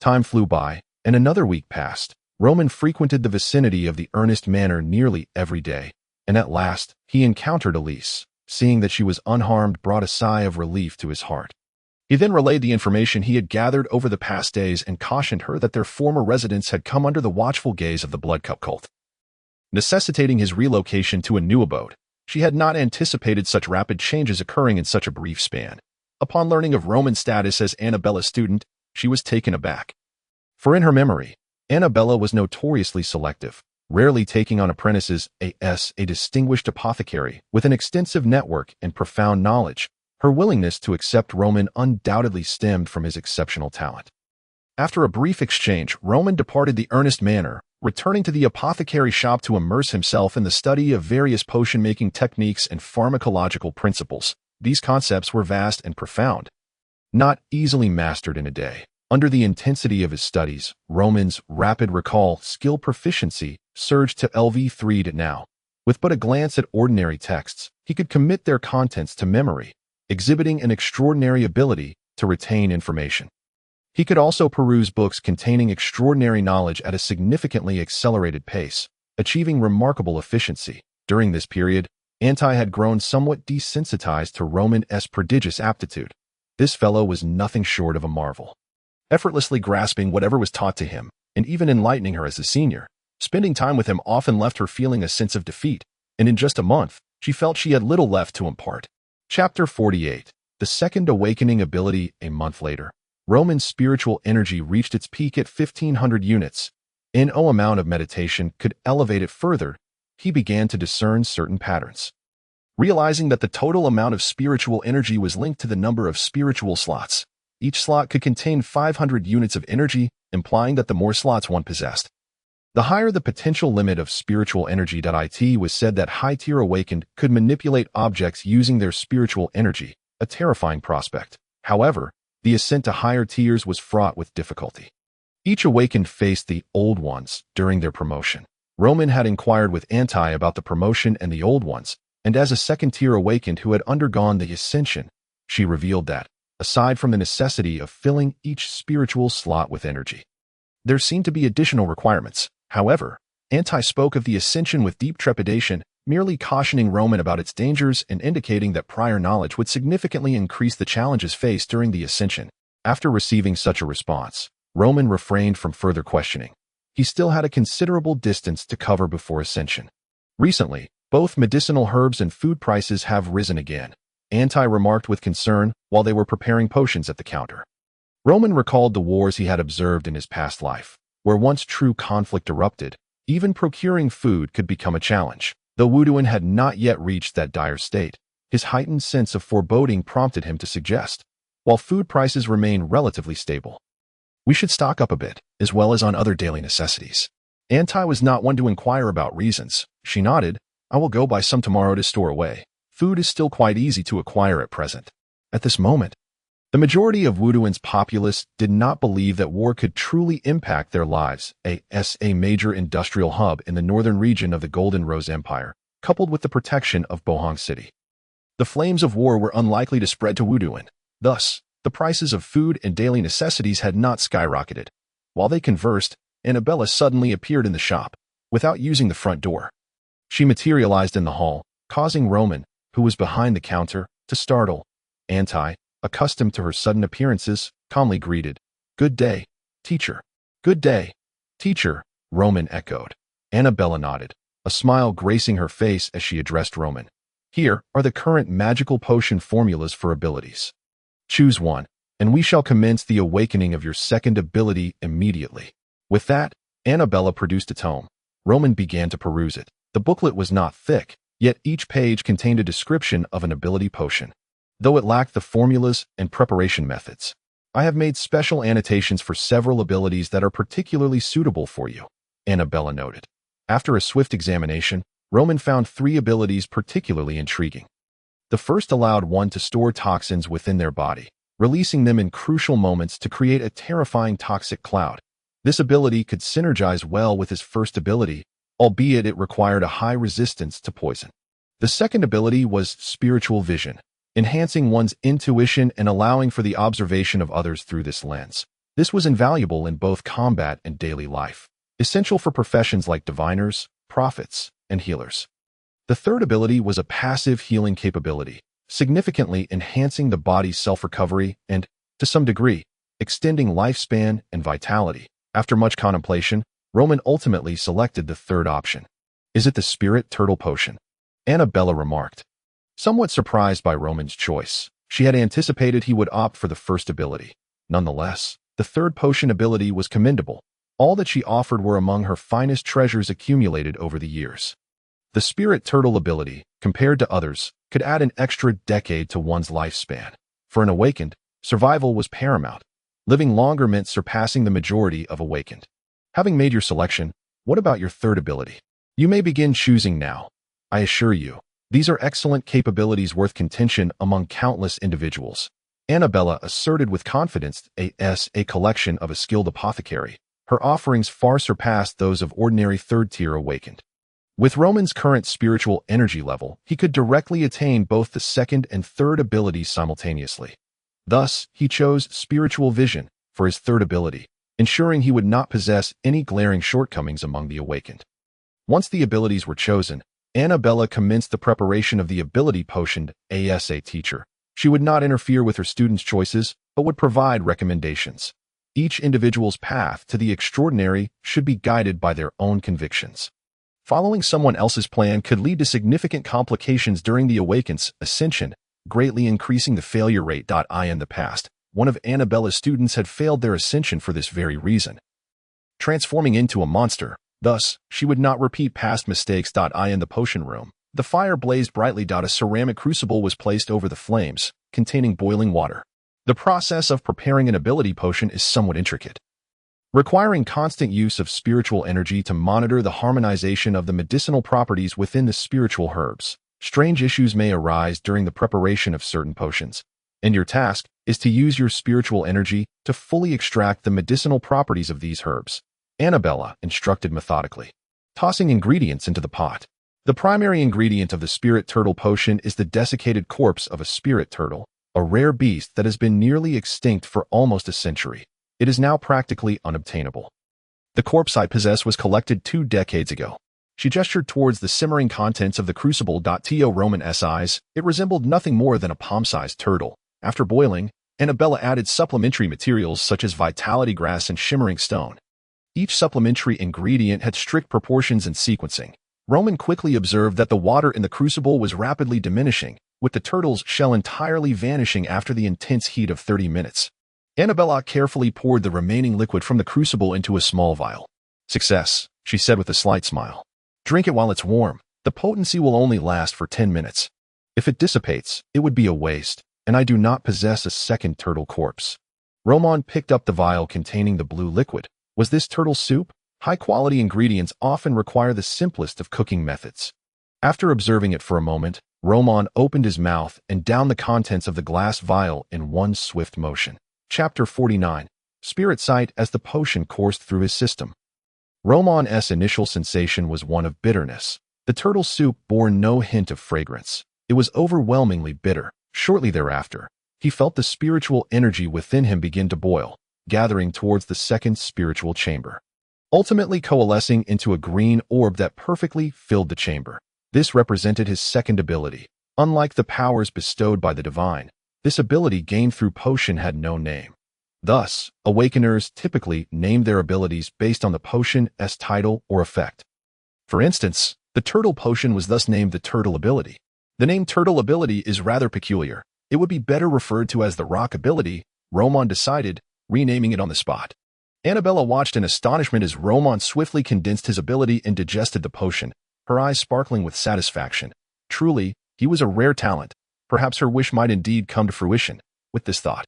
Time flew by, and another week passed. Roman frequented the vicinity of the Ernest Manor nearly every day, and at last, he encountered Elise. Seeing that she was unharmed brought a sigh of relief to his heart. He then relayed the information he had gathered over the past days and cautioned her that their former residence had come under the watchful gaze of the Blood Cup cult, necessitating his relocation to a new abode. She had not anticipated such rapid changes occurring in such a brief span. Upon learning of Roman's status as Annabella's student, she was taken aback. For in her memory, Annabella was notoriously selective, rarely taking on apprentices. A distinguished apothecary with an extensive network and profound knowledge. Her willingness to accept Roman undoubtedly stemmed from his exceptional talent. After a brief exchange, Roman departed the Ernest Manor, returning to the apothecary shop to immerse himself in the study of various potion-making techniques and pharmacological principles. These concepts were vast and profound, not easily mastered in a day. Under the intensity of his studies, Roman's rapid recall skill proficiency surged to LV3 now. With but a glance at ordinary texts, He could commit their contents to memory, exhibiting an extraordinary ability to retain information. He could also peruse books containing extraordinary knowledge at a significantly accelerated pace, achieving remarkable efficiency. During this period, Anti had grown somewhat desensitized to Roman's prodigious aptitude. This fellow was nothing short of a marvel. Effortlessly grasping whatever was taught to him, and even enlightening her as a senior, spending time with him often left her feeling a sense of defeat, and in just a month, she felt she had little left to impart. Chapter 48. The Second Awakening Ability. A month later, Roman's spiritual energy reached its peak at 1,500 units. No amount of meditation could elevate it further. He began to discern certain patterns. Realizing that the total amount of spiritual energy was linked to the number of spiritual slots. Each slot could contain 500 units of energy, implying that the more slots one possessed, the higher the potential limit of spiritual energy. It was said that high-tier awakened could manipulate objects using their spiritual energy, a terrifying prospect. However, the ascent to higher tiers was fraught with difficulty. Each awakened faced the old ones during their promotion. Roman had inquired with Anti about the promotion and the old ones, and as a second-tier awakened who had undergone the ascension, she revealed that, aside from the necessity of filling each spiritual slot with energy, there seemed to be additional requirements. However, Anti spoke of the ascension with deep trepidation, merely cautioning Roman about its dangers and indicating that prior knowledge would significantly increase the challenges faced during the ascension. After receiving such a response, Roman refrained from further questioning. He still had a considerable distance to cover before ascension. Recently, both medicinal herbs and food prices have risen again, Anti remarked with concern while they were preparing potions at the counter. Roman recalled the wars he had observed in his past life, where once true conflict erupted, even procuring food could become a challenge. Though Wuduan had not yet reached that dire state, his heightened sense of foreboding prompted him to suggest, while food prices remain relatively stable, we should stock up a bit, as well as on other daily necessities. Anti was not one to inquire about reasons. She nodded. I will go buy some tomorrow to store away. Food is still quite easy to acquire at present. At this moment, the majority of Wuduan's populace did not believe that war could truly impact their lives. A major industrial hub in the northern region of the Golden Rose Empire, coupled with the protection of Bohong City. The flames of war were unlikely to spread to Wuduan. Thus, the prices of food and daily necessities had not skyrocketed. While they conversed, Annabella suddenly appeared in the shop, without using the front door. She materialized in the hall, causing Roman, who was behind the counter, to startle. Anti, accustomed to her sudden appearances, calmly greeted. Good day, teacher. Good day, teacher, Roman echoed. Annabella nodded, a smile gracing her face as she addressed Roman. Here are the current magical potion formulas for abilities. Choose one, and we shall commence the awakening of your second ability immediately. With that, Annabella produced a tome. Roman began to peruse it. The booklet was not thick, yet each page contained a description of an ability potion. Though it lacked the formulas and preparation methods, I have made special annotations for several abilities that are particularly suitable for you, Annabella noted. After a swift examination, Roman found 3 abilities particularly intriguing. The first allowed one to store toxins within their body, releasing them in crucial moments to create a terrifying toxic cloud. This ability could synergize well with his first ability, albeit it required a high resistance to poison. The second ability was spiritual vision, enhancing one's intuition and allowing for the observation of others through this lens. This was invaluable in both combat and daily life, essential for professions like diviners, prophets, and healers. The third ability was a passive healing capability, significantly enhancing the body's self-recovery and, to some degree, extending lifespan and vitality. After much contemplation, Roman ultimately selected the third option. Is it the Spirit Turtle Potion? Annabella remarked. Somewhat surprised by Roman's choice, she had anticipated he would opt for the first ability. Nonetheless, the third potion ability was commendable. All that she offered were among her finest treasures accumulated over the years. The Spirit Turtle ability, compared to others, could add an extra decade to one's lifespan. For an awakened, survival was paramount. Living longer meant surpassing the majority of awakened. Having made your selection, what about your third ability? You may begin choosing now. I assure you, these are excellent capabilities worth contention among countless individuals. Annabella asserted with confidence a collection of a skilled apothecary. Her offerings far surpassed those of ordinary third-tier awakened. With Roman's current spiritual energy level, he could directly attain both the second and third abilities simultaneously. Thus, he chose spiritual vision for his third ability, ensuring he would not possess any glaring shortcomings among the awakened. Once the abilities were chosen, Annabella commenced the preparation of the ability potion as a teacher. She would not interfere with her students' choices, but would provide recommendations. Each individual's path to the extraordinary should be guided by their own convictions. Following someone else's plan could lead to significant complications during the awakened's ascension, greatly increasing the failure rate. In the past, one of Annabella's students had failed their ascension for this very reason, transforming into a monster. Thus, she would not repeat past mistakes. In the potion room, the fire blazed brightly. A ceramic crucible was placed over the flames, containing boiling water. The process of preparing an ability potion is somewhat intricate, requiring constant use of spiritual energy to monitor the harmonization of the medicinal properties within the spiritual herbs. Strange issues may arise during the preparation of certain potions, and your task is to use your spiritual energy to fully extract the medicinal properties of these herbs, Annabella instructed methodically, tossing ingredients into the pot. The primary ingredient of the spirit turtle potion is the desiccated corpse of a spirit turtle, a rare beast that has been nearly extinct for almost a century. It is now practically unobtainable. The corpse I possess was collected 2 decades ago. She gestured towards the simmering contents of the crucible. To Roman's eyes, it resembled nothing more than a palm-sized turtle. After boiling, Annabella added supplementary materials such as vitality grass and shimmering stone. Each supplementary ingredient had strict proportions and sequencing. Roman quickly observed that the water in the crucible was rapidly diminishing, with the turtle's shell entirely vanishing after the intense heat of 30 minutes. Annabella carefully poured the remaining liquid from the crucible into a small vial. "Success," she said with a slight smile. "Drink it while it's warm. The potency will only last for 10 minutes. If it dissipates, it would be a waste, and I do not possess a second turtle corpse." Roman picked up the vial containing the blue liquid. Was this turtle soup? High-quality ingredients often require the simplest of cooking methods. After observing it for a moment, Roman opened his mouth and downed the contents of the glass vial in one swift motion. Chapter 49. Spirit Sight. As the potion coursed through his system, Roman's initial sensation was one of bitterness. The turtle soup bore no hint of fragrance. It was overwhelmingly bitter. Shortly thereafter, he felt the spiritual energy within him begin to boil, gathering towards the second spiritual chamber, ultimately coalescing into a green orb that perfectly filled the chamber. This represented his second ability. Unlike the powers bestowed by the divine, this ability gained through potion had no name. Thus, awakeners typically name their abilities based on the potion's title or effect. For instance, the turtle potion was thus named the turtle ability. The name turtle ability is rather peculiar. It would be better referred to as the rock ability, Roman decided, renaming it on the spot. Annabella watched in astonishment as Roman swiftly condensed his ability and digested the potion, her eyes sparkling with satisfaction. Truly, he was a rare talent. Perhaps her wish might indeed come to fruition. With this thought,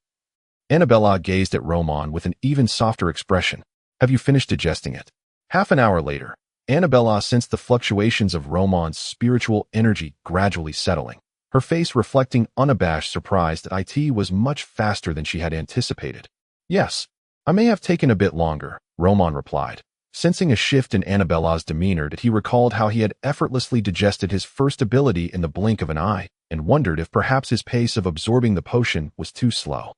Annabella gazed at Roman with an even softer expression. "Have you finished digesting it?" Half an hour later, Annabella sensed the fluctuations of Roman's spiritual energy gradually settling, her face reflecting unabashed surprise that it was much faster than she had anticipated. "Yes, I may have taken a bit longer," Roman replied, sensing a shift in Annabella's demeanor that he recalled how he had effortlessly digested his first ability in the blink of an eye, and wondered if perhaps his pace of absorbing the potion was too slow.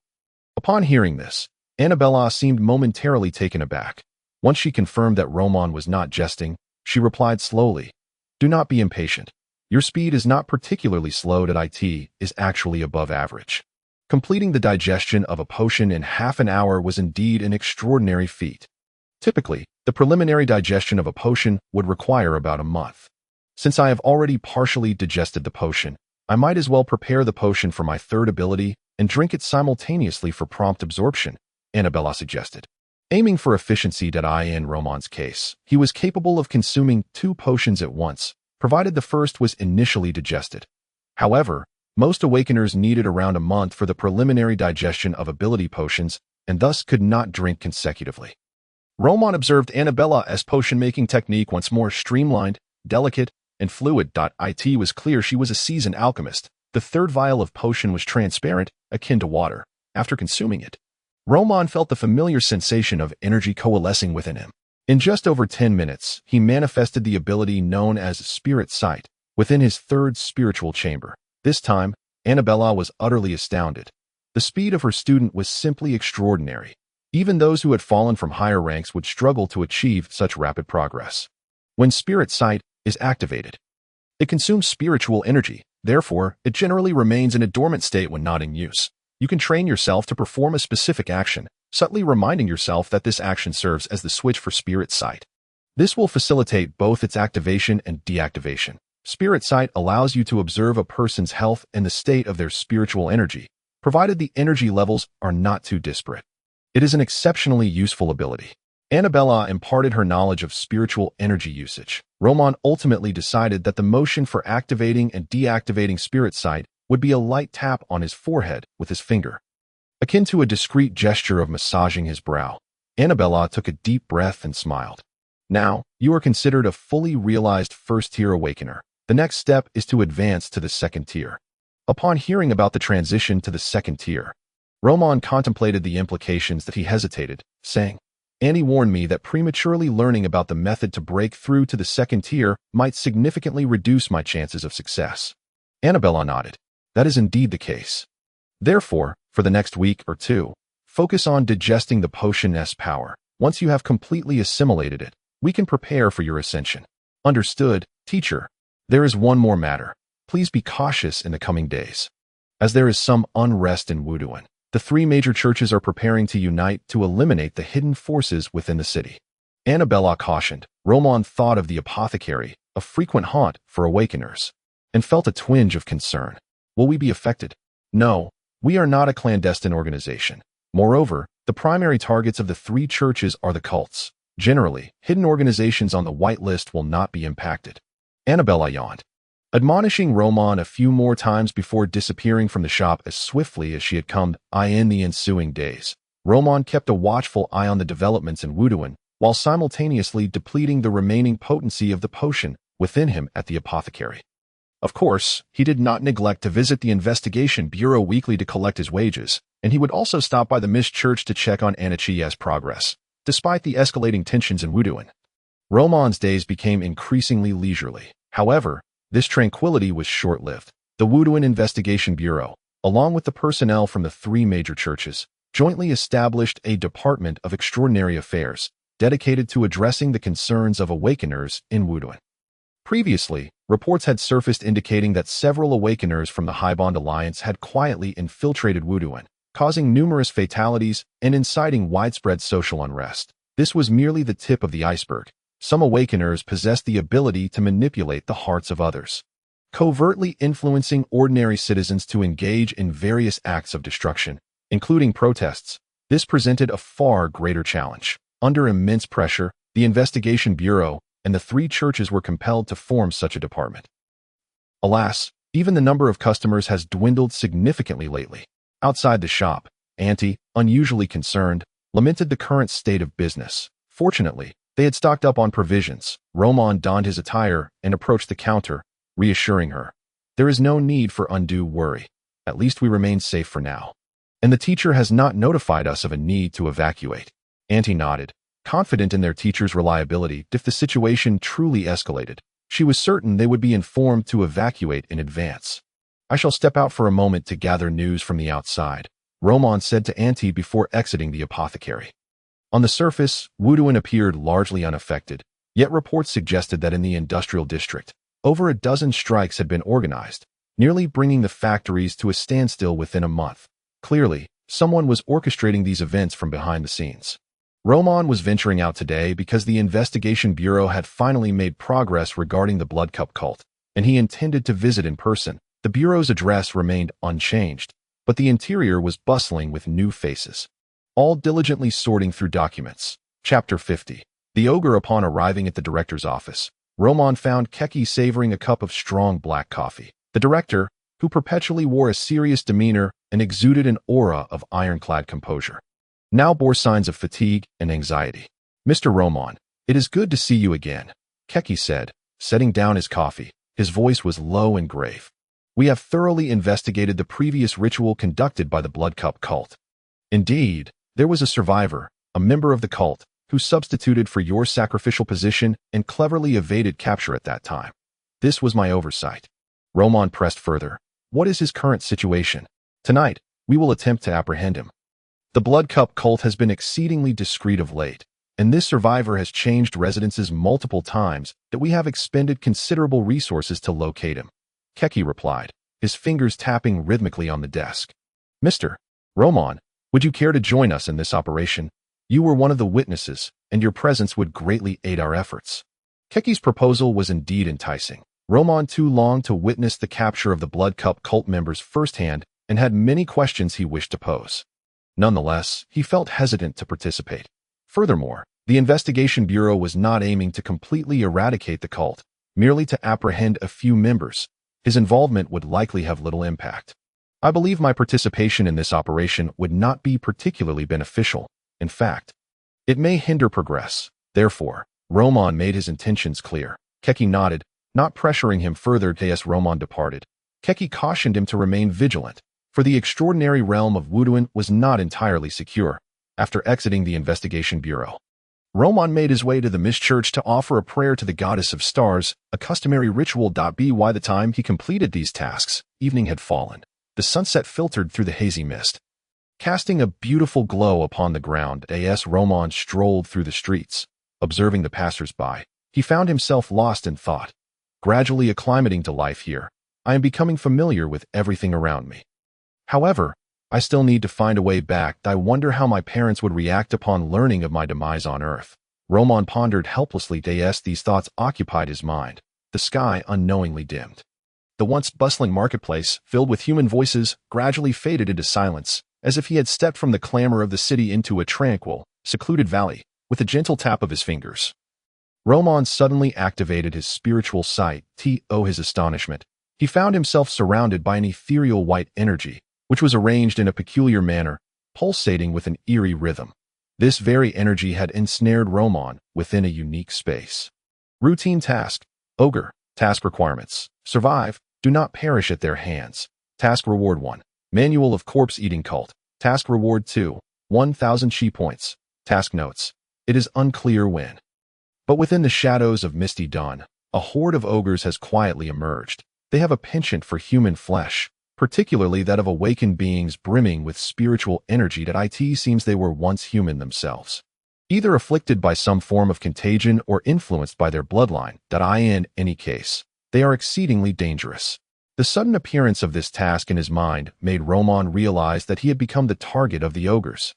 Upon hearing this, Annabella seemed momentarily taken aback. Once she confirmed that Roman was not jesting, she replied slowly, "Do not be impatient. Your speed is not particularly slow. It is actually above average." Completing the digestion of a potion in half an hour was indeed an extraordinary feat. Typically, the preliminary digestion of a potion would require about a month. Since I have already partially digested the potion, I might as well prepare the potion for my third ability and drink it simultaneously for prompt absorption, Annabella suggested. Aiming for efficiency. In Roman's case, he was capable of consuming 2 potions at once, provided the first was initially digested. However, most awakeners needed around a month for the preliminary digestion of ability potions and thus could not drink consecutively. Roman observed Annabella's potion-making technique once more streamlined, delicate, and fluid. It was clear she was a seasoned alchemist. The third vial of potion was transparent, akin to water. After consuming it, Roman felt the familiar sensation of energy coalescing within him. In just over 10 minutes, he manifested the ability known as spirit sight within his third spiritual chamber. This time, Annabella was utterly astounded. The speed of her student was simply extraordinary. Even those who had fallen from higher ranks would struggle to achieve such rapid progress. When spirit sight is activated, it consumes spiritual energy. Therefore, it generally remains in a dormant state when not in use. You can train yourself to perform a specific action, subtly reminding yourself that this action serves as the switch for spirit sight. This will facilitate both its activation and deactivation. Spirit sight allows you to observe a person's health and the state of their spiritual energy, provided the energy levels are not too disparate. It is an exceptionally useful ability. Annabella imparted her knowledge of spiritual energy usage. Roman ultimately decided that the motion for activating and deactivating spirit sight would be a light tap on his forehead with his finger, akin to a discreet gesture of massaging his brow. Annabella took a deep breath and smiled. Now, you are considered a fully realized first-tier awakener. The next step is to advance to the second tier. Upon hearing about the transition to the second tier, Roman contemplated the implications that he hesitated, saying, "Annie warned me that prematurely learning about the method to break through to the second tier might significantly reduce my chances of success." Annabella nodded. That is indeed the case. Therefore, for the next week or two, focus on digesting the potion's power. Once you have completely assimilated it, we can prepare for your ascension. Understood, teacher. There is one more matter. Please be cautious in the coming days, as there is some unrest in Wuduan. The three major churches are preparing to unite to eliminate the hidden forces within the city. Annabella cautioned. Roman thought of the apothecary, a frequent haunt for awakeners, and felt a twinge of concern. Will we be affected? No, we are not a clandestine organization. Moreover, the primary targets of the three churches are the cults. Generally, hidden organizations on the white list will not be impacted. Annabella yawned, admonishing Roman a few more times before disappearing from the shop as swiftly as she had come. In the ensuing days, Roman kept a watchful eye on the developments in Wuduan, while simultaneously depleting the remaining potency of the potion within him at the apothecary. Of course, he did not neglect to visit the investigation bureau weekly to collect his wages, and he would also stop by the Mist Church to check on Anichi's progress. Despite the escalating tensions in Wuduan, Roman's days became increasingly leisurely. However, this tranquility was short-lived. The Wuduan Investigation Bureau, along with the personnel from the three major churches, jointly established a Department of Extraordinary Affairs dedicated to addressing the concerns of awakeners in Wuduan. Previously, reports had surfaced indicating that several awakeners from the Highbond Alliance had quietly infiltrated Wuduan, causing numerous fatalities and inciting widespread social unrest. This was merely the tip of the iceberg. Some awakeners possessed the ability to manipulate the hearts of others, covertly influencing ordinary citizens to engage in various acts of destruction, including protests. This presented a far greater challenge. Under immense pressure, the Investigation Bureau and the three churches were compelled to form such a department. Alas, even the number of customers has dwindled significantly lately. Outside the shop, Auntie, unusually concerned, lamented the current state of business. Fortunately, they had stocked up on provisions. Roman donned his attire and approached the counter, reassuring her, "There is no need for undue worry. At least we remain safe for now. And the teacher has not notified us of a need to evacuate." Auntie nodded, confident in their teacher's reliability. If the situation truly escalated, she was certain they would be informed to evacuate in advance. "I shall step out for a moment to gather news from the outside," Roman said to Auntie before exiting the apothecary. On the surface, Wuduan appeared largely unaffected, yet reports suggested that in the industrial district, over a dozen strikes had been organized, nearly bringing the factories to a standstill within a month. Clearly, someone was orchestrating these events from behind the scenes. Roman was venturing out today because the Investigation Bureau had finally made progress regarding the Blood Cup cult, and he intended to visit in person. The Bureau's address remained unchanged, but the interior was bustling with new faces, all diligently sorting through documents. Chapter 50. The Ogre. Upon arriving at the director's office, Roman found Keki savoring a cup of strong black coffee. The director, who perpetually wore a serious demeanor and exuded an aura of ironclad composure, now bore signs of fatigue and anxiety. "Mr. Roman, it is good to see you again," Keki said, setting down his coffee. His voice was low and grave. "We have thoroughly investigated the previous ritual conducted by the Blood Cup cult. Indeed, there was a survivor, a member of the cult, who substituted for your sacrificial position and cleverly evaded capture at that time. This was my oversight. Roman pressed further. What is his current situation? Tonight, we will attempt to apprehend him. The Blood Cup cult has been exceedingly discreet of late, and this survivor has changed residences multiple times that we have expended considerable resources to locate him. Keki replied, his fingers tapping rhythmically on the desk. Mr. Roman, would you care to join us in this operation? You were one of the witnesses, and your presence would greatly aid our efforts. Keki's proposal was indeed enticing. Roman too longed to witness the capture of the Blood Cup cult members firsthand and had many questions he wished to pose. Nonetheless, he felt hesitant to participate. Furthermore, the investigation bureau was not aiming to completely eradicate the cult, merely to apprehend a few members. His involvement would likely have little impact. I believe my participation in this operation would not be particularly beneficial. In fact, it may hinder progress. Therefore, Roman made his intentions clear. Keki nodded, not pressuring him further as Roman departed. Keki cautioned him to remain vigilant, for the extraordinary realm of Wuduan was not entirely secure. After exiting the investigation bureau, Roman made his way to the Mist Church to offer a prayer to the goddess of stars, a customary ritual. By the time he completed these tasks, evening had fallen. The sunset filtered through the hazy mist, casting a beautiful glow upon the ground. As Roman strolled through the streets, observing the passers-by, he found himself lost in thought. Gradually acclimating to life here, I am becoming familiar with everything around me. However, I still need to find a way back. I wonder how my parents would react upon learning of my demise on Earth. Roman pondered helplessly. These thoughts occupied his mind. The sky unknowingly dimmed. The once bustling marketplace, filled with human voices, gradually faded into silence, as if he had stepped from the clamor of the city into a tranquil, secluded valley, with a gentle tap of his fingers. Roman suddenly activated his spiritual sight. To his astonishment, he found himself surrounded by an ethereal white energy, which was arranged in a peculiar manner, pulsating with an eerie rhythm. This very energy had ensnared Roman within a unique space. Routine task. Ogre. Task requirements. Survive. Do not perish at their hands. Task reward 1. Manual of Corpse-Eating Cult. Task reward 2. 1,000 chi points. Task notes. It is unclear when, but within the shadows of misty dawn, a horde of ogres has quietly emerged. They have a penchant for human flesh, particularly that of awakened beings brimming with spiritual energy. It seems they were once human themselves, either afflicted by some form of contagion or influenced by their bloodline. In any case, they are exceedingly dangerous. The sudden appearance of this task in his mind made Roman realize that he had become the target of the ogres.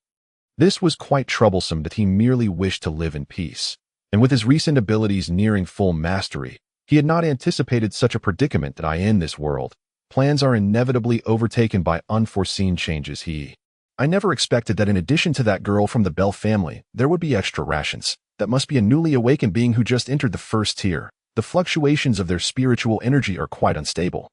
This was quite troublesome. That he merely wished to live in peace, and with his recent abilities nearing full mastery, he had not anticipated such a predicament. In this world, plans are inevitably overtaken by unforeseen changes. I never expected that in addition to that girl from the Bell family, there would be extra rations. That must be a newly awakened being who just entered the first tier. The fluctuations of their spiritual energy are quite unstable,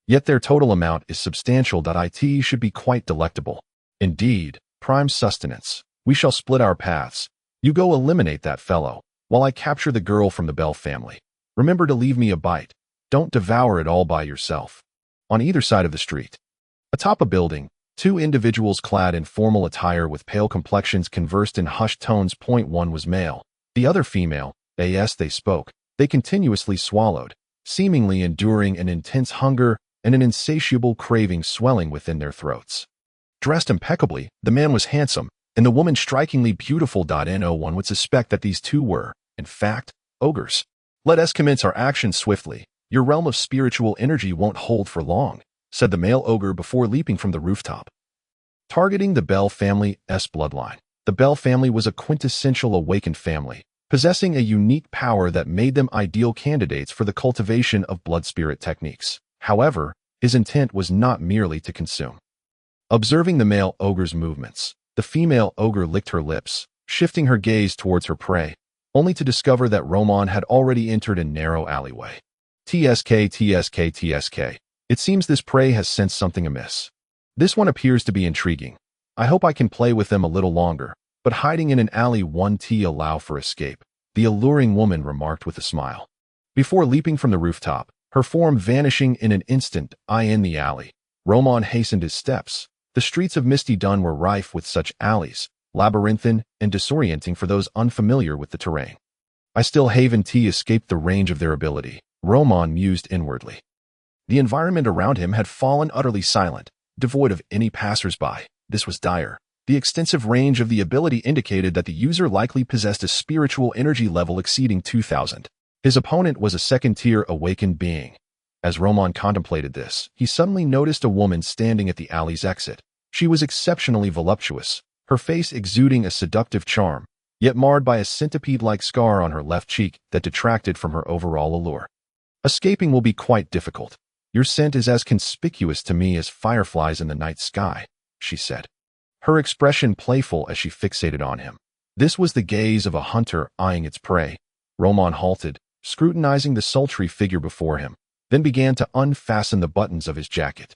yet their total amount is substantial. It should be quite delectable. Indeed, prime sustenance. We shall split our paths. You go eliminate that fellow, while I capture the girl from the Bell family. Remember to leave me a bite. Don't devour it all by yourself. On either side of the street, atop a building, two individuals clad in formal attire with pale complexions conversed in hushed tones. One was male, the other female. As they spoke, they continuously swallowed, seemingly enduring an intense hunger and an insatiable craving swelling within their throats. Dressed impeccably, the man was handsome, and the woman strikingly beautiful. No one would suspect that these two were, in fact, ogres. Let us commence our actions swiftly. Your realm of spiritual energy won't hold for long, said the male ogre before leaping from the rooftop. Targeting the Bell family's bloodline. The Bell family was a quintessential awakened family, possessing a unique power that made them ideal candidates for the cultivation of blood spirit techniques. However, his intent was not merely to consume. Observing the male ogre's movements, the female ogre licked her lips, shifting her gaze towards her prey, only to discover that Roman had already entered a narrow alleyway. TSK. It seems this prey has sensed something amiss. This one appears to be intriguing. I hope I can play with them a little longer, but hiding in an alley won't allow for escape, the alluring woman remarked with a smile. Before leaping from the rooftop, her form vanishing in an instant, in the alley, Roman hastened his steps. The streets of Misty Dun were rife with such alleys, labyrinthine and disorienting for those unfamiliar with the terrain. I still haven't escaped the range of their ability, Roman mused inwardly. The environment around him had fallen utterly silent, devoid of any passers-by. This was dire. The extensive range of the ability indicated that the user likely possessed a spiritual energy level exceeding 2,000. His opponent was a second-tier awakened being. As Roman contemplated this, he suddenly noticed a woman standing at the alley's exit. She was exceptionally voluptuous, her face exuding a seductive charm, yet marred by a centipede-like scar on her left cheek that detracted from her overall allure. Escaping will be quite difficult. Your scent is as conspicuous to me as fireflies in the night sky, she said, her expression playful as she fixated on him. This was the gaze of a hunter eyeing its prey. Roman halted, scrutinizing the sultry figure before him, then began to unfasten the buttons of his jacket.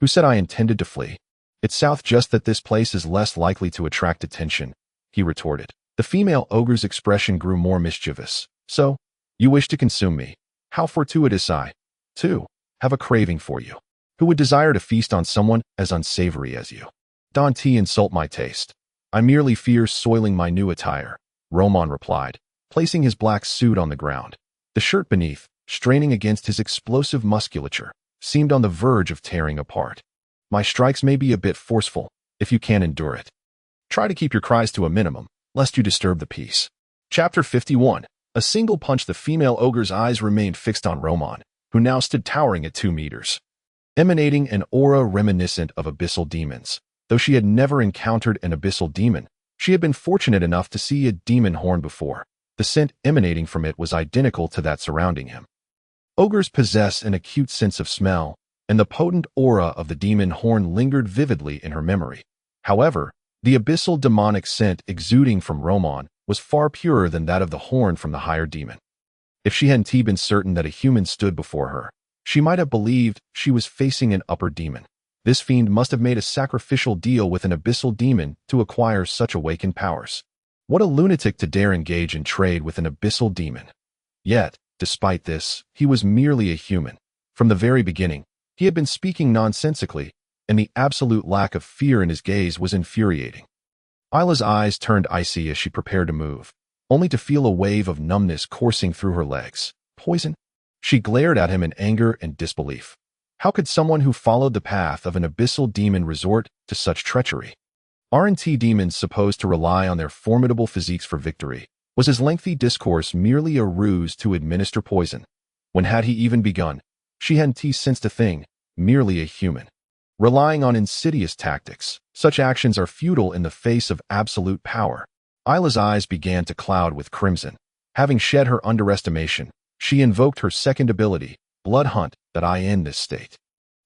Who said I intended to flee? It's south, just that this place is less likely to attract attention, he retorted. The female ogre's expression grew more mischievous. So, you wish to consume me? How fortuitous I, too, have a craving for you. Who would desire to feast on someone as unsavory as you? Don't insult my taste. I merely fear soiling my new attire, Roman replied, placing his black suit on the ground. The shirt beneath, straining against his explosive musculature, seemed on the verge of tearing apart. My strikes may be a bit forceful, if you can endure it. Try to keep your cries to a minimum, lest you disturb the peace. Chapter 51. A single punch. The female ogre's eyes remained fixed on Roman, who now stood towering at 2 meters, emanating an aura reminiscent of abyssal demons. Though she had never encountered an abyssal demon, she had been fortunate enough to see a demon horn before. The scent emanating from it was identical to that surrounding him. Ogres possess an acute sense of smell, and the potent aura of the demon horn lingered vividly in her memory. However, the abyssal demonic scent exuding from Roman was far purer than that of the horn from the higher demon. If she hadn't been certain that a human stood before her, she might have believed she was facing an upper demon. This fiend must have made a sacrificial deal with an abyssal demon to acquire such awakened powers. What a lunatic to dare engage in trade with an abyssal demon. Yet, despite this, he was merely a human. From the very beginning, he had been speaking nonsensically, and the absolute lack of fear in his gaze was infuriating. Isla's eyes turned icy as she prepared to move, only to feel a wave of numbness coursing through her legs. Poison? She glared at him in anger and disbelief. How could someone who followed the path of an abyssal demon resort to such treachery? Aren't demons supposed to rely on their formidable physiques for victory? Was his lengthy discourse merely a ruse to administer poison? When had he even begun? She hadn't sensed a thing, merely a human. Relying on insidious tactics, such actions are futile in the face of absolute power. Isla's eyes began to cloud with crimson. Having shed her underestimation, she invoked her second ability, Blood Hunt, that I end this state.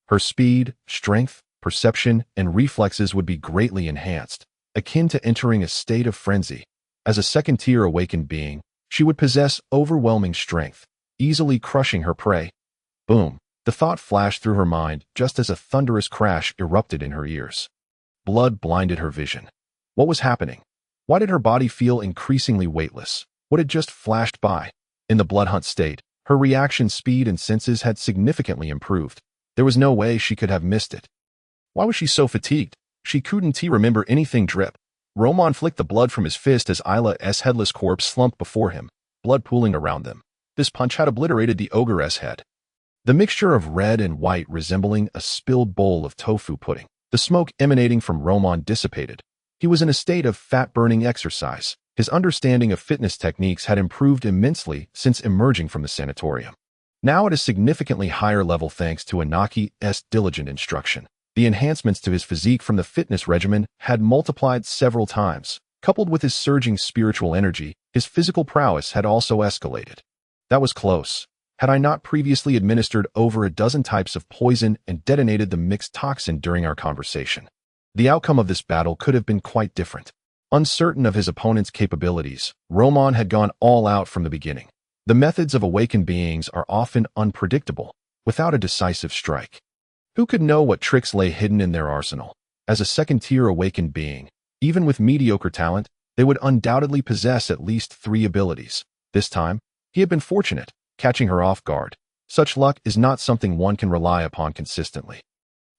Her speed, strength, perception, and reflexes would be greatly enhanced, akin to entering a state of frenzy. As a second-tier awakened being, she would possess overwhelming strength, easily crushing her prey. Boom! The thought flashed through her mind just as a thunderous crash erupted in her ears. Blood blinded her vision. What was happening? Why did her body feel increasingly weightless? What had just flashed by? In the Blood Hunt state, her reaction speed and senses had significantly improved. There was no way she could have missed it. Why was she so fatigued? She couldn't remember anything. Drip. Roman flicked the blood from his fist as Isla's headless corpse slumped before him, blood pooling around them. This punch had obliterated the ogre's head. The mixture of red and white resembling a spilled bowl of tofu pudding. The smoke emanating from Roman dissipated. He was in a state of fat-burning exercise. His understanding of fitness techniques had improved immensely since emerging from the sanatorium. Now at a significantly higher level thanks to Anaki's diligent instruction. The enhancements to his physique from the fitness regimen had multiplied several times. Coupled with his surging spiritual energy, his physical prowess had also escalated. That was close. Had I not previously administered over a dozen types of poison and detonated the mixed toxin during our conversation, the outcome of this battle could have been quite different. Uncertain of his opponent's capabilities, Roman had gone all out from the beginning. The methods of awakened beings are often unpredictable, without a decisive strike. Who could know what tricks lay hidden in their arsenal? As a second-tier awakened being, even with mediocre talent, they would undoubtedly possess at least 3 abilities. This time, he had been fortunate, catching her off guard. Such luck is not something one can rely upon consistently.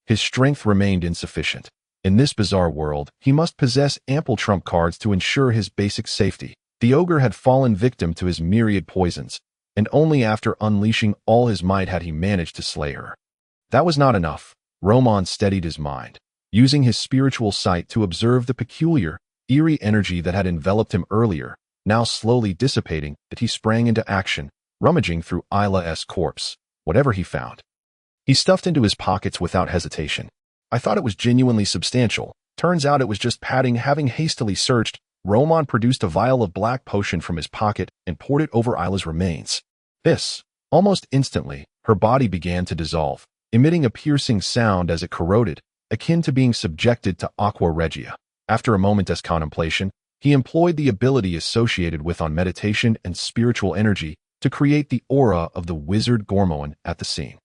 His strength remained insufficient. In this bizarre world, he must possess ample trump cards to ensure his basic safety. The ogre had fallen victim to his myriad poisons, and only after unleashing all his might had he managed to slay her. That was not enough. Roman steadied his mind, using his spiritual sight to observe the peculiar, eerie energy that had enveloped him earlier, now slowly dissipating, that he sprang into action, rummaging through Isla's corpse, whatever he found. He stuffed into his pockets without hesitation. I thought it was genuinely substantial. Turns out it was just padding. Having hastily searched, Roman produced a vial of black potion from his pocket and poured it over Isla's remains. Almost instantly, her body began to dissolve, emitting a piercing sound as it corroded, akin to being subjected to aqua regia. After a moment's contemplation, he employed the ability associated with on meditation and spiritual energy to create the aura of the wizard Gormoan at the scene.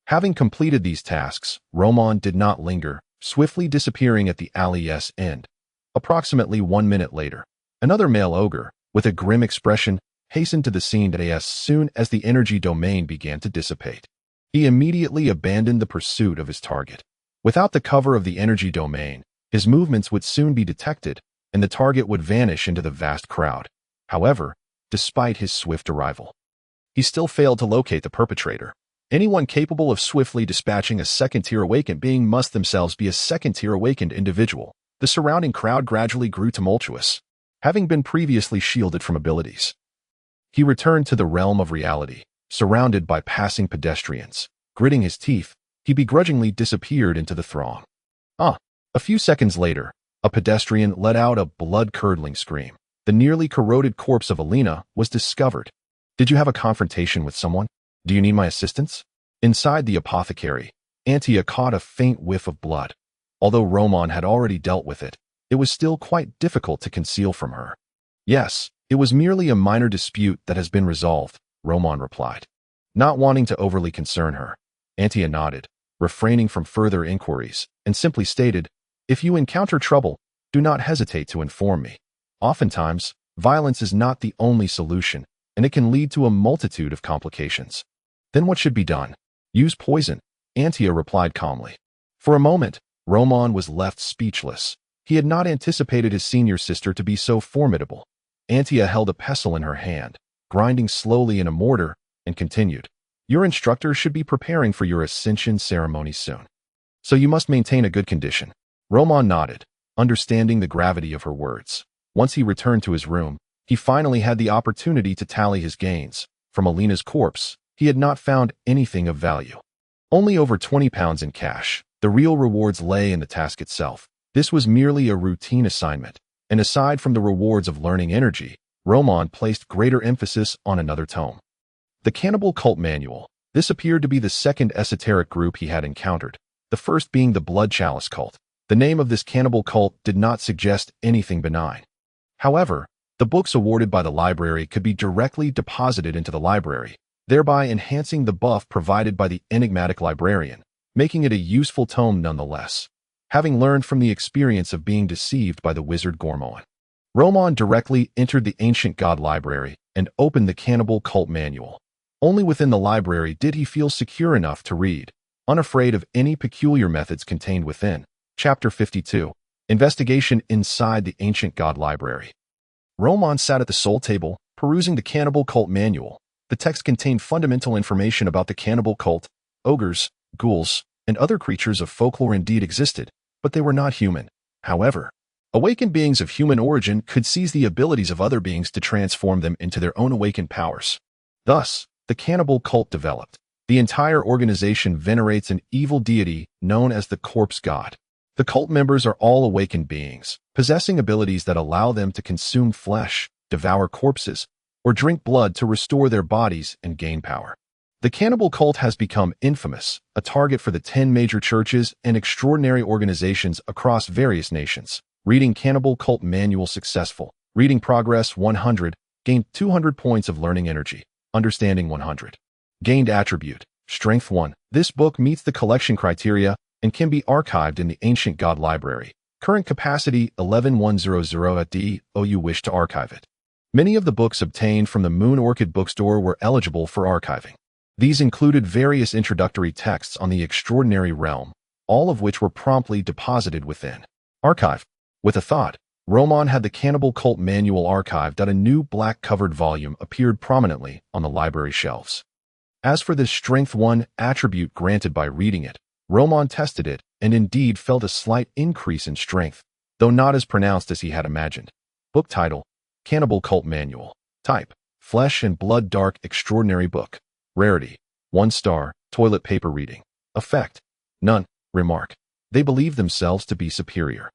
Having completed these tasks, Roman did not linger, swiftly disappearing at the alley's end. Approximately 1 minute later, another male ogre, with a grim expression, hastened to the scene as soon as the energy domain began to dissipate. He immediately abandoned the pursuit of his target. Without the cover of the energy domain, his movements would soon be detected, and the target would vanish into the vast crowd. However, despite his swift arrival, he still failed to locate the perpetrator. Anyone capable of swiftly dispatching a second-tier awakened being must themselves be a second-tier awakened individual. The surrounding crowd gradually grew tumultuous, having been previously shielded from abilities. He returned to the realm of reality, surrounded by passing pedestrians. Gritting his teeth, he begrudgingly disappeared into the throng. A few seconds later, a pedestrian let out a blood-curdling scream. The nearly corroded corpse of Alina was discovered. Did you have a confrontation with someone? Do you need my assistance? Inside the apothecary, Antia caught a faint whiff of blood. Although Roman had already dealt with it, it was still quite difficult to conceal from her. Yes, it was merely a minor dispute that has been resolved, Roman replied. Not wanting to overly concern her, Antia nodded, refraining from further inquiries, and simply stated, if you encounter trouble, do not hesitate to inform me. Oftentimes, violence is not the only solution, and it can lead to a multitude of complications. Then what should be done? Use poison, Antia replied calmly. For a moment, Roman was left speechless. He had not anticipated his senior sister to be so formidable. Antia held a pestle in her hand, grinding slowly in a mortar, and continued, your instructor should be preparing for your ascension ceremony soon. So you must maintain a good condition. Roman nodded, understanding the gravity of her words. Once he returned to his room, he finally had the opportunity to tally his gains. From Alina's corpse, he had not found anything of value. Only over 20 pounds in cash. The real rewards lay in the task itself. This was merely a routine assignment, and aside from the rewards of learning energy, Roman placed greater emphasis on another tome. The Cannibal Cult Manual. This appeared to be the second esoteric group he had encountered, the first being the Blood Chalice Cult. The name of this cannibal cult did not suggest anything benign. However, the books awarded by the library could be directly deposited into the library, thereby enhancing the buff provided by the enigmatic librarian, making it a useful tome nonetheless. Having learned from the experience of being deceived by the wizard Gormoan, Roman directly entered the ancient god library and opened the Cannibal Cult Manual. Only within the library did he feel secure enough to read, unafraid of any peculiar methods contained within. Chapter 52. Investigation inside the ancient god library. Roman sat at the soul table, perusing the Cannibal Cult Manual. The text contained fundamental information about the cannibal cult. Ogres, ghouls, and other creatures of folklore indeed existed, but they were not human. However, awakened beings of human origin could seize the abilities of other beings to transform them into their own awakened powers. Thus, the cannibal cult developed. The entire organization venerates an evil deity known as the corpse god. The cult members are all awakened beings, possessing abilities that allow them to consume flesh, devour corpses, or drink blood to restore their bodies and gain power. The cannibal cult has become infamous, a target for the 10 major churches and extraordinary organizations across various nations. Reading Cannibal Cult Manual successful. Reading progress 100, gained 200 points of learning energy. Understanding 100. Gained attribute, strength 1. This book meets the collection criteria and can be archived in the Ancient God Library. Current capacity 11100 at D. You wish to archive it. Many of the books obtained from the Moon Orchid bookstore were eligible for archiving. These included various introductory texts on the extraordinary realm, all of which were promptly deposited within. Archive. With a thought, Roman had the Cannibal Cult manual archived. A new black-covered volume appeared prominently on the library shelves. As for this Strength 1 attribute granted by reading it, Roman tested it and indeed felt a slight increase in strength, though not as pronounced as he had imagined. Book title: Cannibal Cult Manual. Type: Flesh and Blood Dark Extraordinary Book. Rarity: 1 star, toilet paper reading. Effect: none. Remark: they believe themselves to be superior.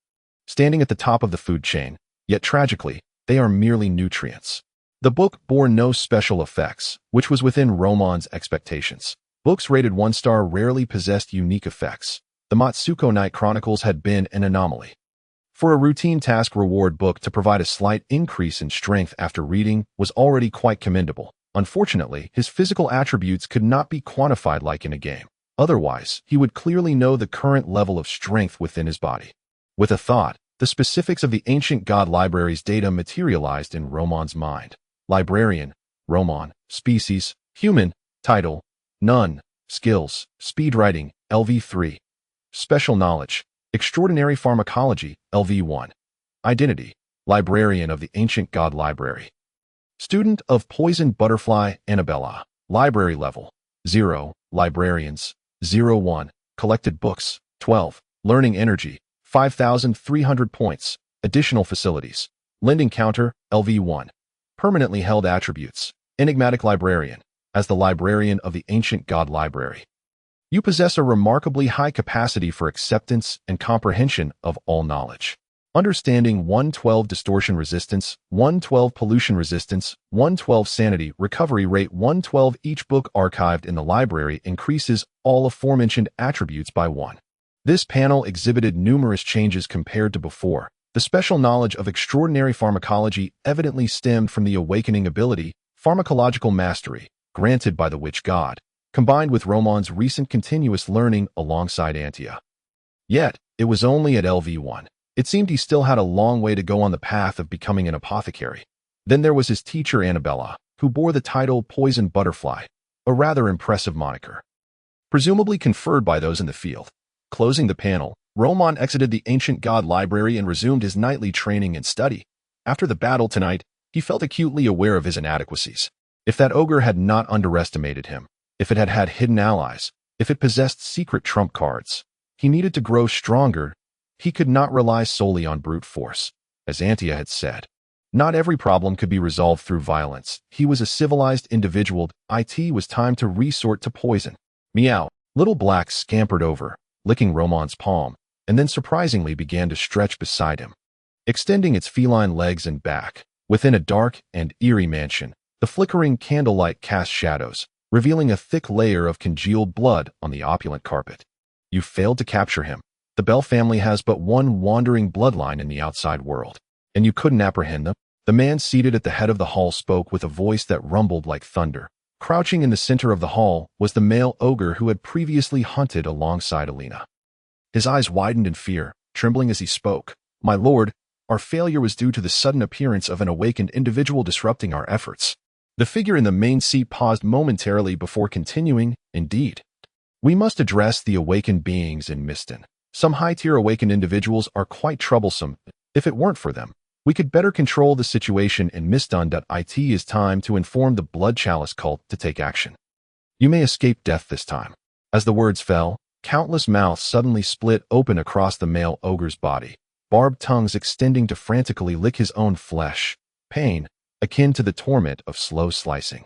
Standing at the top of the food chain, yet tragically, they are merely nutrients. The book bore no special effects, which was within Roman's expectations. Books rated 1 star rarely possessed unique effects. The Matsuko Night Chronicles had been an anomaly. For a routine task reward book to provide a slight increase in strength after reading was already quite commendable. Unfortunately, his physical attributes could not be quantified like in a game. Otherwise, he would clearly know the current level of strength within his body. With a thought, the specifics of the ancient god library's data materialized in Roman's mind. Librarian: Roman. Species: human. Title: none. Skills: speedwriting, LV3. Special knowledge: extraordinary pharmacology, LV1. Identity: librarian of the ancient god library. Student of Poison Butterfly Annabella. Library level: 0. Librarians: 0-1. Collected books: 12. Learning energy: 5,300 points. Additional facilities: lending counter, LV1. Permanently held attributes: enigmatic librarian. As the librarian of the ancient god library, you possess a remarkably high capacity for acceptance and comprehension of all knowledge. Understanding: 112 distortion resistance, 112 pollution resistance, 112 sanity recovery rate, 112. Each book archived in the library increases all aforementioned attributes by 1. This panel exhibited numerous changes compared to before. The special knowledge of extraordinary pharmacology evidently stemmed from the awakening ability, pharmacological mastery, granted by the witch god, combined with Roman's recent continuous learning alongside Antia. Yet, it was only at LV1. It seemed he still had a long way to go on the path of becoming an apothecary. Then there was his teacher Annabella, who bore the title Poison Butterfly, a rather impressive moniker, presumably conferred by those in the field. Closing the panel, Roman exited the ancient god library and resumed his nightly training and study. After the battle tonight, he felt acutely aware of his inadequacies. If that ogre had not underestimated him, if it had had hidden allies, if it possessed secret trump cards, he needed to grow stronger. He could not rely solely on brute force. As Antia had said, not every problem could be resolved through violence. He was a civilized individual. It was time to resort to poison. Meow. Little Black scampered over, licking Roman's palm, and then surprisingly began to stretch beside him, extending its feline legs and back. Within a dark and eerie mansion, the flickering candlelight cast shadows, revealing a thick layer of congealed blood on the opulent carpet. You failed to capture him. The Bell family has but one wandering bloodline in the outside world, and you couldn't apprehend them. The man seated at the head of the hall spoke with a voice that rumbled like thunder. Crouching in the center of the hall was the male ogre who had previously hunted alongside Alina. His eyes widened in fear, trembling as he spoke. My lord, our failure was due to the sudden appearance of an awakened individual disrupting our efforts. The figure in the main seat paused momentarily before continuing. Indeed, we must address the awakened beings in Miston. Some high-tier awakened individuals are quite troublesome. If it weren't for them, we could better control the situation in Miston. It is time to inform the Blood Chalice cult to take action. You may escape death this time. As the words fell, countless mouths suddenly split open across the male ogre's body, barbed tongues extending to frantically lick his own flesh. Pain, akin to the torment of slow slicing,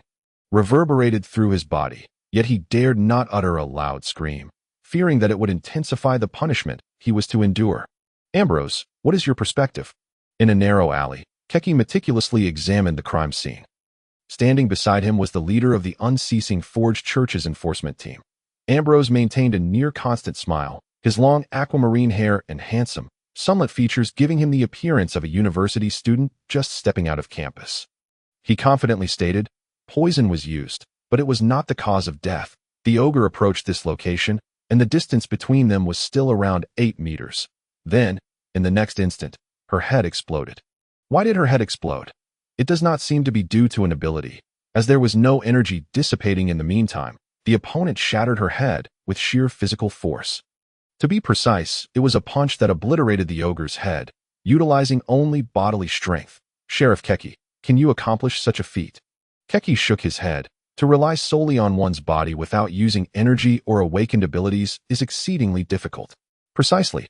reverberated through his body, yet he dared not utter a loud scream, fearing that it would intensify the punishment he was to endure. Ambrose, what is your perspective? In a narrow alley, Keki meticulously examined the crime scene. Standing beside him was the leader of the unceasing Forge Church's enforcement team. Ambrose maintained a near-constant smile, his long aquamarine hair and handsome, sunlit features giving him the appearance of a university student just stepping out of campus. He confidently stated, poison was used, but it was not the cause of death. The ogre approached this location, and the distance between them was still around 8 meters. Then, in the next instant, her head exploded. Why did her head explode? It does not seem to be due to an ability, as there was no energy dissipating in the meantime. The opponent shattered her head with sheer physical force. To be precise, it was a punch that obliterated the ogre's head, utilizing only bodily strength. Sheriff Keki, can you accomplish such a feat? Keki shook his head. To rely solely on one's body without using energy or awakened abilities is exceedingly difficult. Precisely.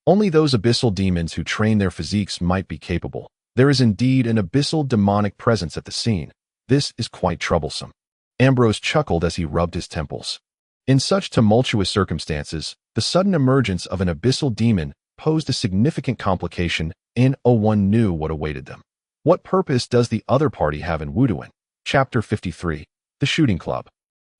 Only those abyssal demons who train their physiques might be capable. There is indeed an abyssal demonic presence at the scene. This is quite troublesome. Ambrose chuckled as he rubbed his temples. In such tumultuous circumstances, the sudden emergence of an abyssal demon posed a significant complication, and one knew what awaited them. What purpose does the other party have in Wuduan? Chapter 53. The Shooting Club.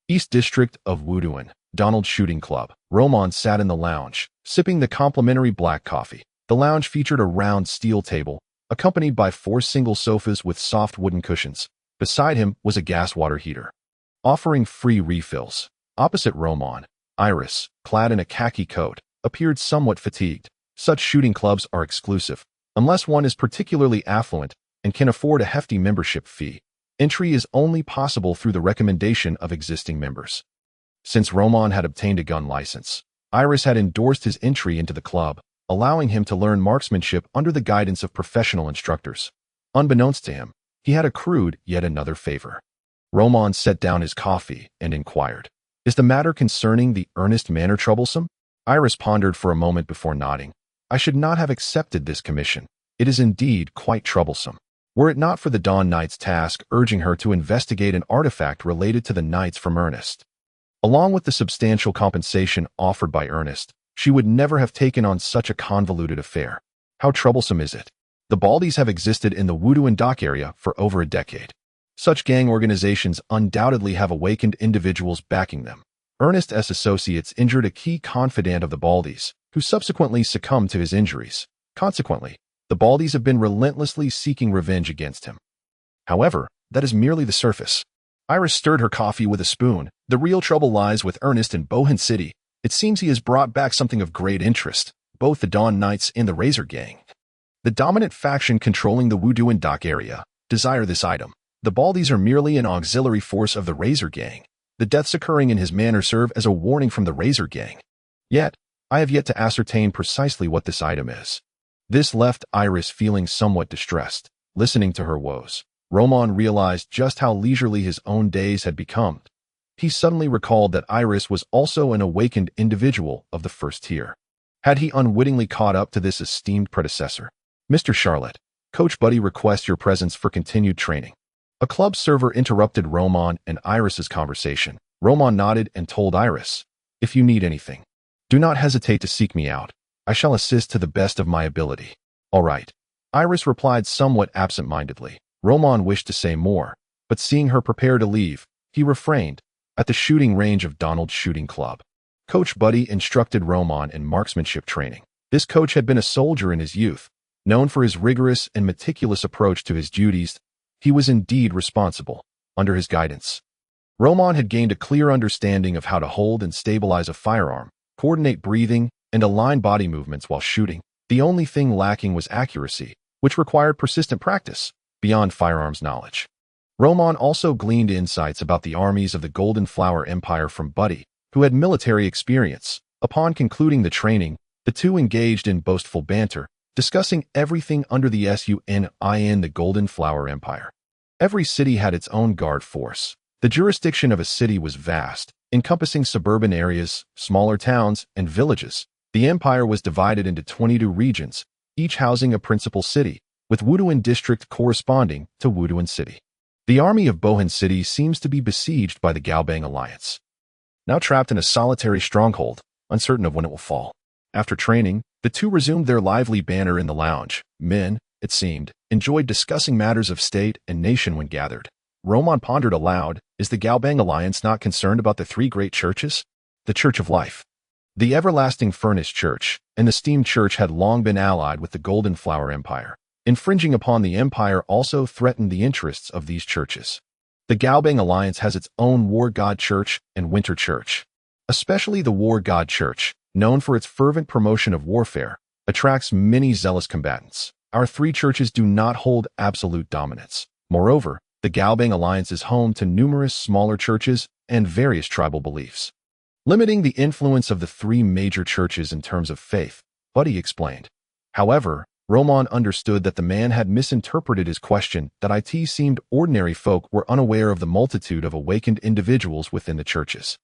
East District of Wuduan, Donald's Shooting Club. Roman sat in the lounge, sipping the complimentary black coffee. The lounge featured a round steel table, accompanied by 4 single sofas with soft wooden cushions. Beside him was a gas water heater, offering free refills. Opposite Roman, Iris, clad in a khaki coat, appeared somewhat fatigued. Such shooting clubs are exclusive, unless one is particularly affluent and can afford a hefty membership fee. Entry is only possible through the recommendation of existing members. Since Roman had obtained a gun license, Iris had endorsed his entry into the club, allowing him to learn marksmanship under the guidance of professional instructors. Unbeknownst to him, he had accrued yet another favor. Roman set down his coffee and inquired, "Is the matter concerning the earnest manner troublesome?" Iris pondered for a moment before nodding. "I should not have accepted this commission. It is indeed quite troublesome. Were it not for the Dawn Knight's task urging her to investigate an artifact related to the Knights from Ernest. Along with the substantial compensation offered by Ernest, she would never have taken on such a convoluted affair. How troublesome is it? The Baldies have existed in the Wuduan dock area for over a decade. Such gang organizations undoubtedly have awakened individuals backing them. Ernest's associates injured a key confidant of the Baldies, who subsequently succumbed to his injuries. Consequently, the Baldies have been relentlessly seeking revenge against him. However, that is merely the surface." Iris stirred her coffee with a spoon. "The real trouble lies with Ernest in Bohan City. It seems he has brought back something of great interest, both the Dawn Knights and the Razor Gang. The dominant faction controlling the Wuduan dock area desire this item. The Baldies are merely an auxiliary force of the Razor Gang. The deaths occurring in his manor serve as a warning from the Razor Gang. Yet, I have yet to ascertain precisely what this item is." This left Iris feeling somewhat distressed. Listening to her woes, Roman realized just how leisurely his own days had become. He suddenly recalled that Iris was also an awakened individual of the first tier. Had he unwittingly caught up to this esteemed predecessor? "Mr. Charlotte, Coach Buddy requests your presence for continued training." A club server interrupted Roman and Iris's conversation. Roman nodded and told Iris, "If you need anything, do not hesitate to seek me out. I shall assist to the best of my ability." "All right," Iris replied somewhat absent-mindedly. Roman wished to say more, but seeing her prepare to leave, he refrained. At the shooting range of Donald's Shooting Club, Coach Buddy instructed Roman in marksmanship training. This coach had been a soldier in his youth. Known for his rigorous and meticulous approach to his duties, he was indeed responsible. Under his guidance, Roman had gained a clear understanding of how to hold and stabilize a firearm, coordinate breathing, and align body movements while shooting. The only thing lacking was accuracy, which required persistent practice. Beyond firearms knowledge, Roman also gleaned insights about the armies of the Golden Flower Empire from Buddy, who had military experience. Upon concluding the training, the two engaged in boastful banter, discussing everything under the sun the Golden Flower Empire. Every city had its own guard force. The jurisdiction of a city was vast, encompassing suburban areas, smaller towns, and villages. The empire was divided into 22 regions, each housing a principal city, with Wuduan district corresponding to Wuduan City. The army of Bohan City seems to be besieged by the Gaobang Alliance, now trapped in a solitary stronghold, uncertain of when it will fall. After training, the two resumed their lively banter in the lounge. Men, it seemed, enjoyed discussing matters of state and nation when gathered. Roman pondered aloud, is the Gaobang Alliance not concerned about the 3 great churches? The Church of Life, the Everlasting Furnace Church, and the Steam Church had long been allied with the Golden Flower Empire. Infringing upon the empire also threatened the interests of these churches. The Gaobang Alliance has its own War God Church and Winter Church. Especially the War God Church, known for its fervent promotion of warfare, attracts many zealous combatants. Our 3 churches do not hold absolute dominance. Moreover, the Gaobang Alliance is home to numerous smaller churches and various tribal beliefs. limiting the influence of the three major churches in terms of faith, Buddy explained. However, Roman understood that the man had misinterpreted his question, that it seemed ordinary folk were unaware of the multitude of awakened individuals within the churches.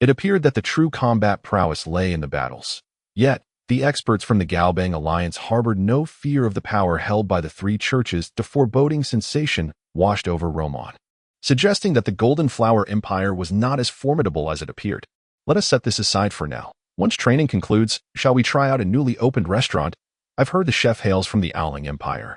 It appeared that the true combat prowess lay in the battles. Yet, the experts from the Galbang Alliance harbored no fear of the power held by the three churches. The foreboding sensation washed over Roman, suggesting that the Golden Flower Empire was not as formidable as it appeared. Let us set this aside for now. Once training concludes, shall we try out a newly opened restaurant? I've heard the chef hails from the Owling Empire,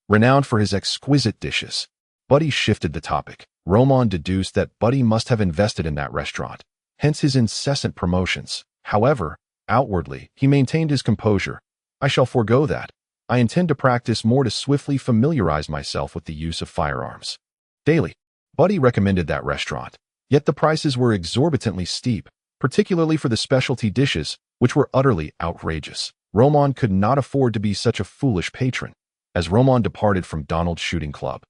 renowned for his exquisite dishes. Buddy shifted the topic. Roman deduced that Buddy must have invested in that restaurant, hence his incessant promotions. However, outwardly, he maintained his composure. I shall forego that. I intend to practice more to swiftly familiarize myself with the use of firearms. Daily. Buddy recommended that restaurant, yet the prices were exorbitantly steep, particularly for the specialty dishes, which were utterly outrageous. Roman could not afford to be such a foolish patron. As Roman departed from Donald's shooting club,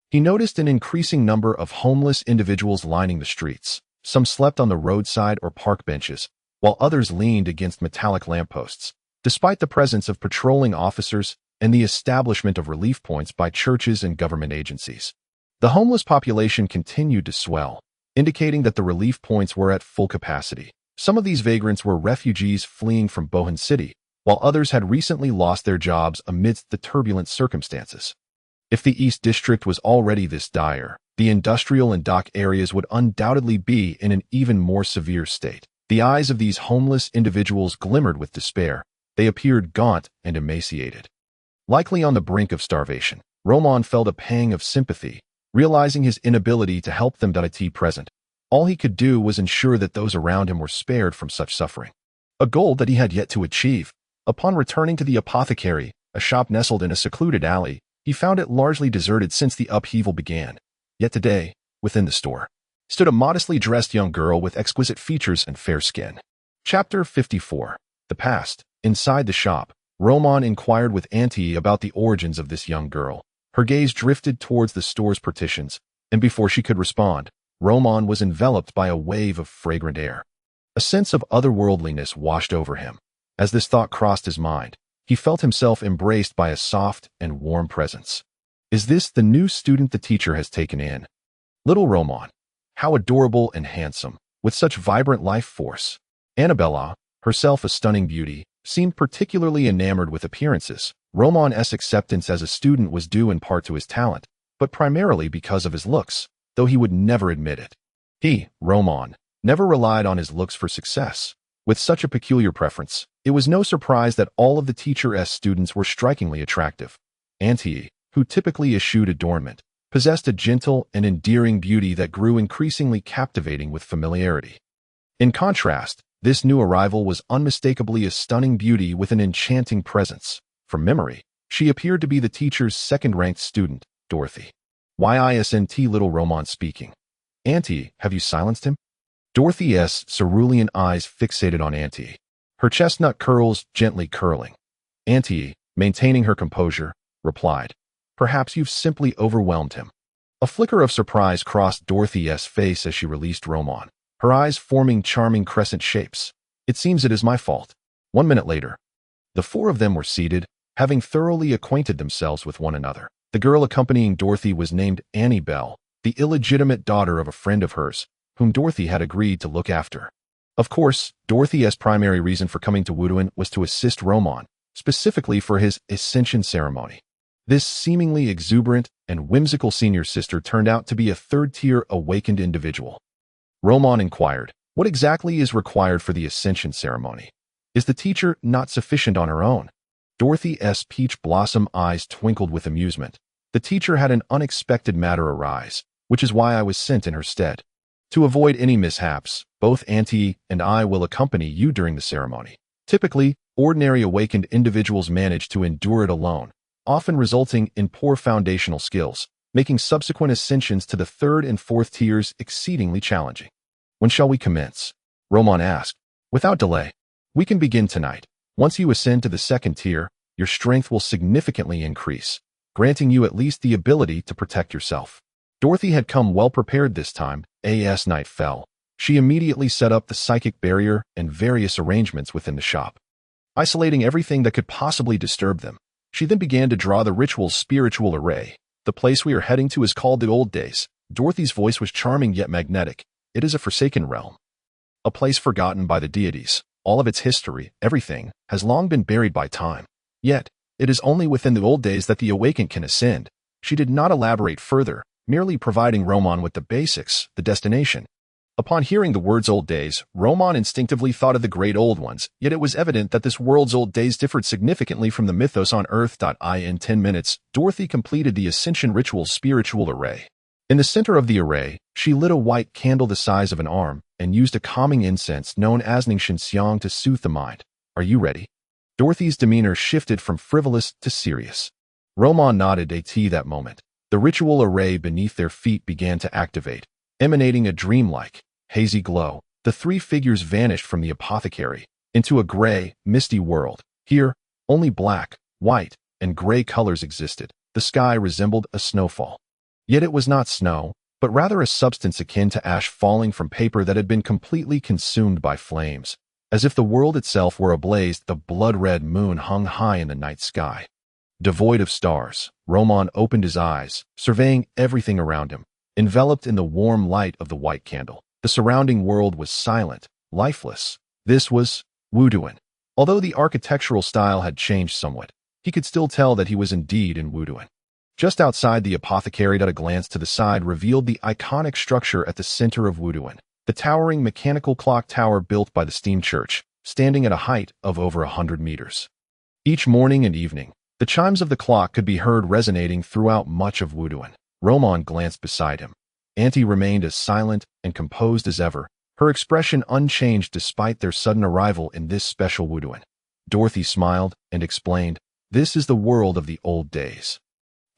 he noticed an increasing number of homeless individuals lining the streets. Some slept on the roadside or park benches, while others leaned against metallic lampposts. Despite the presence of patrolling officers and the establishment of relief points by churches and government agencies, the homeless population continued to swell, indicating that the relief points were at full capacity. Some of these vagrants were refugees fleeing from Bohan City, while others had recently lost their jobs amidst the turbulent circumstances. If the East District was already this dire, the industrial and dock areas would undoubtedly be in an even more severe state. The eyes of these homeless individuals glimmered with despair. They appeared gaunt and emaciated, likely on the brink of starvation. Roman felt a pang of sympathy, realizing his inability to help them. At present, all he could do was ensure that those around him were spared from such suffering, a goal that he had yet to achieve. Upon returning to the apothecary, a shop nestled in a secluded alley, he found it largely deserted since the upheaval began. Yet today, within the store, stood a modestly dressed young girl with exquisite features and fair skin. Chapter 54. The Past. Inside the shop, Roman inquired with Auntie about the origins of this young girl. Her gaze drifted towards the store's partitions, and before she could respond, Roman was enveloped by a wave of fragrant air. A sense of otherworldliness washed over him. As this thought crossed his mind, he felt himself embraced by a soft and warm presence. Is this the new student the teacher has taken in? Little Roman. How adorable and handsome, with such vibrant life force. Annabella, herself a stunning beauty, seemed particularly enamored with appearances. Roman's acceptance as a student was due in part to his talent, but primarily because of his looks, though he would never admit it. He, Roman, never relied on his looks for success. With such a peculiar preference, it was no surprise that all of the teacher's students were strikingly attractive. Auntie, who typically eschewed adornment, possessed a gentle and endearing beauty that grew increasingly captivating with familiarity. In contrast, this new arrival was unmistakably a stunning beauty with an enchanting presence. From memory, she appeared to be the teacher's second-ranked student, Dorothy. Ysnt little Roman speaking. Auntie, have you silenced him? Dorothy's cerulean eyes fixated on Auntie, her chestnut curls gently curling. Auntie, maintaining her composure, replied, Perhaps you've simply overwhelmed him. A flicker of surprise crossed Dorothy's face as she released Roman, her eyes forming charming crescent shapes. It seems it is my fault. 1 minute later, the four of them were seated, having thoroughly acquainted themselves with one another. The girl accompanying Dorothy was named Annie Bell, the illegitimate daughter of a friend of hers, whom Dorothy had agreed to look after. Of course, Dorothy's primary reason for coming to Wuduan was to assist Roman, specifically for his ascension ceremony. This seemingly exuberant and whimsical senior sister turned out to be a third-tier awakened individual. Roman inquired, what exactly is required for the ascension ceremony? Is the teacher not sufficient on her own? Dorothy's peach blossom eyes twinkled with amusement. The teacher had an unexpected matter arise, which is why I was sent in her stead. To avoid any mishaps, both Auntie and I will accompany you during the ceremony. Typically, ordinary awakened individuals manage to endure it alone, often resulting in poor foundational skills, making subsequent ascensions to the third and fourth tiers exceedingly challenging. When shall we commence? Roman asked. Without delay. We can begin tonight. Once you ascend to the second tier, your strength will significantly increase, granting you at least the ability to protect yourself. Dorothy had come well prepared this time. As night fell, She immediately set up the psychic barrier and various arrangements within the shop, isolating everything that could possibly disturb them. She then began to draw the ritual's spiritual array. The place we are heading to is called the Old Days. Dorothy's voice was charming yet magnetic. It is a forsaken realm, a place forgotten by the deities. All of its history, everything, has long been buried by time. Yet, it is only within the old days that the awakened can ascend. She did not elaborate further, merely providing Roman with the basics, the destination. Upon hearing the words old days, Roman instinctively thought of the great old ones, yet it was evident that this world's old days differed significantly from the mythos on Earth. In 10 minutes, Dorothy completed the Ascension Ritual's spiritual array. In the center of the array, she lit a white candle the size of an arm and used a calming incense known as Ningshin Xiang to soothe the mind. Are you ready? Dorothy's demeanor shifted from frivolous to serious. Roman nodded at that moment. The ritual array beneath their feet began to activate, emanating a dreamlike, hazy glow. The three figures vanished from the apothecary into a gray, misty world. Here, only black, white, and gray colors existed. The sky resembled a snowfall. Yet it was not snow, but rather a substance akin to ash falling from paper that had been completely consumed by flames. As if the world itself were ablaze, the blood-red moon hung high in the night sky. Devoid of stars, Roman opened his eyes, surveying everything around him. Enveloped in the warm light of the white candle, the surrounding world was silent, lifeless. This was Wuduan. Although the architectural style had changed somewhat, he could still tell that he was indeed in Wuduan. Just outside the apothecary, a glance to the side revealed the iconic structure at the center of Wuduan, the towering mechanical clock tower built by the steam church, standing at a height of over 100 meters. Each morning and evening, the chimes of the clock could be heard resonating throughout much of Wuduan. Roman glanced beside him. Auntie remained as silent and composed as ever, her expression unchanged despite their sudden arrival in this special Wuduan. Dorothy smiled and explained, "This is the world of the old days.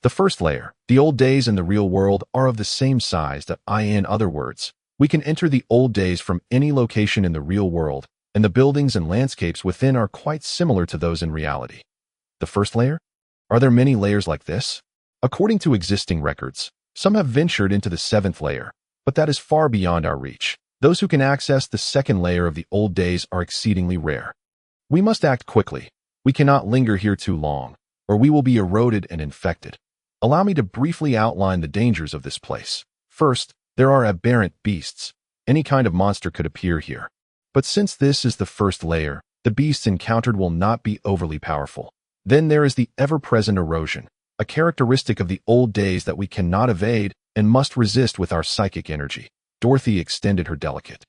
The first layer, the old days and the real world, are of the same size. In other words, we can enter the old days from any location in the real world, and the buildings and landscapes within are quite similar to those in reality." The first layer? Are there many layers like this? According to existing records, some have ventured into the seventh layer, but that is far beyond our reach. Those who can access the second layer of the old days are exceedingly rare. We must act quickly. We cannot linger here too long, or we will be eroded and infected. Allow me to briefly outline the dangers of this place. First, there are aberrant beasts. Any kind of monster could appear here. But since this is the first layer, the beasts encountered will not be overly powerful. Then there is the ever-present erosion, a characteristic of the old days that we cannot evade and must resist with our psychic energy. Dorothy extended her delicate,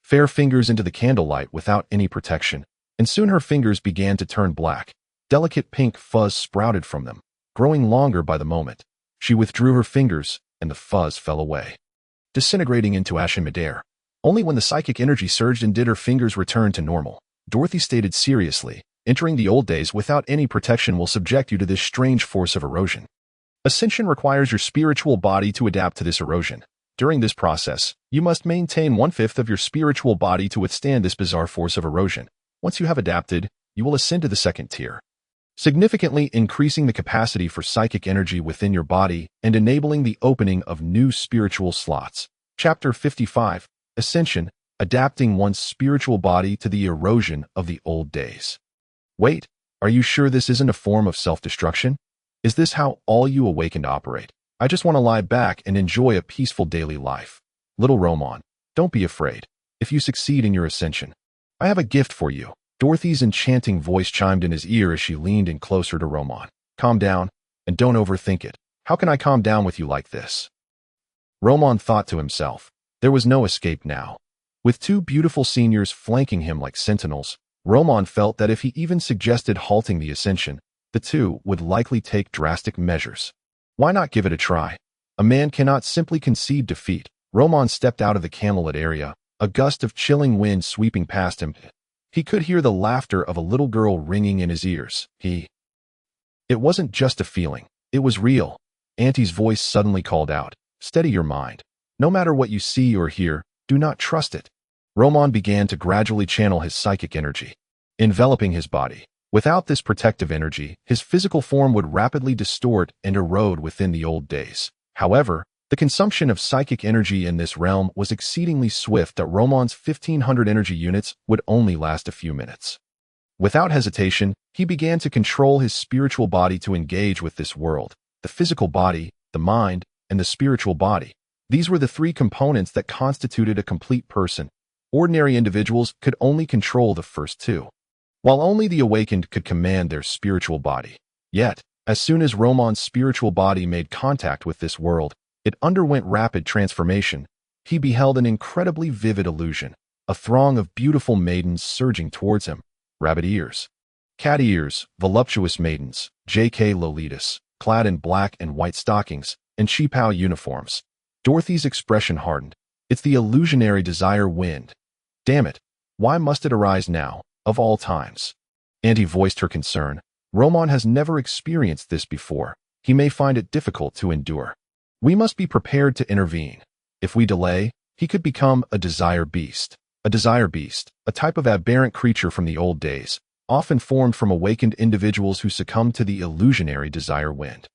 fair fingers into the candlelight without any protection, and soon her fingers began to turn black. Delicate pink fuzz sprouted from them, growing longer by the moment. She withdrew her fingers, and the fuzz fell away, disintegrating into ash and midair. Only when the psychic energy surged and did her fingers return to normal. Dorothy stated seriously, "Entering the old days without any protection will subject you to this strange force of erosion. Ascension requires your spiritual body to adapt to this erosion. During this process, you must maintain 1/5 of your spiritual body to withstand this bizarre force of erosion. Once you have adapted, you will ascend to the second tier, significantly increasing the capacity for psychic energy within your body and enabling the opening of new spiritual slots." Chapter 55, Ascension, Adapting One's Spiritual Body to the Erosion of the Old Days. Wait, are you sure this isn't a form of self-destruction? Is this how all you awakened operate? I just want to lie back and enjoy a peaceful daily life. Little Roman, don't be afraid. If you succeed in your ascension, I have a gift for you. Dorothy's enchanting voice chimed in his ear as she leaned in closer to Roman. Calm down, and don't overthink it. How can I calm down with you like this? Roman thought to himself. There was no escape now. With two beautiful seniors flanking him like sentinels, Roman felt that if he even suggested halting the ascension, the two would likely take drastic measures. Why not give it a try? A man cannot simply concede defeat. Roman stepped out of the candlelit area, a gust of chilling wind sweeping past him. He could hear the laughter of a little girl ringing in his ears. It wasn't just a feeling. It was real. Auntie's voice suddenly called out, "Steady your mind. No matter what you see or hear, do not trust it." Roman began to gradually channel his psychic energy, enveloping his body. Without this protective energy, his physical form would rapidly distort and erode within the old days. However, The consumption of psychic energy in this realm was exceedingly swift that Roman's 1,500 energy units would only last a few minutes. Without hesitation, he began to control his spiritual body to engage with this world. The physical body, the mind, and the spiritual body. These were the three components that constituted a complete person. Ordinary individuals could only control the first two, while only the awakened could command their spiritual body. Yet, as soon as Roman's spiritual body made contact with this world, it underwent rapid transformation. He beheld an incredibly vivid illusion, a throng of beautiful maidens surging towards him. Rabbit ears, cat ears, voluptuous maidens, J.K. Lolitas, clad in black and white stockings, and cheapao uniforms. Dorothy's expression hardened. It's the illusionary desire wind. Damn it, why must it arise now, of all times? Auntie voiced her concern. Roman has never experienced this before. He may find it difficult to endure. We must be prepared to intervene. If we delay, he could become a desire beast. A desire beast, a type of aberrant creature from the old days, often formed from awakened individuals who succumb to the illusionary desire wind.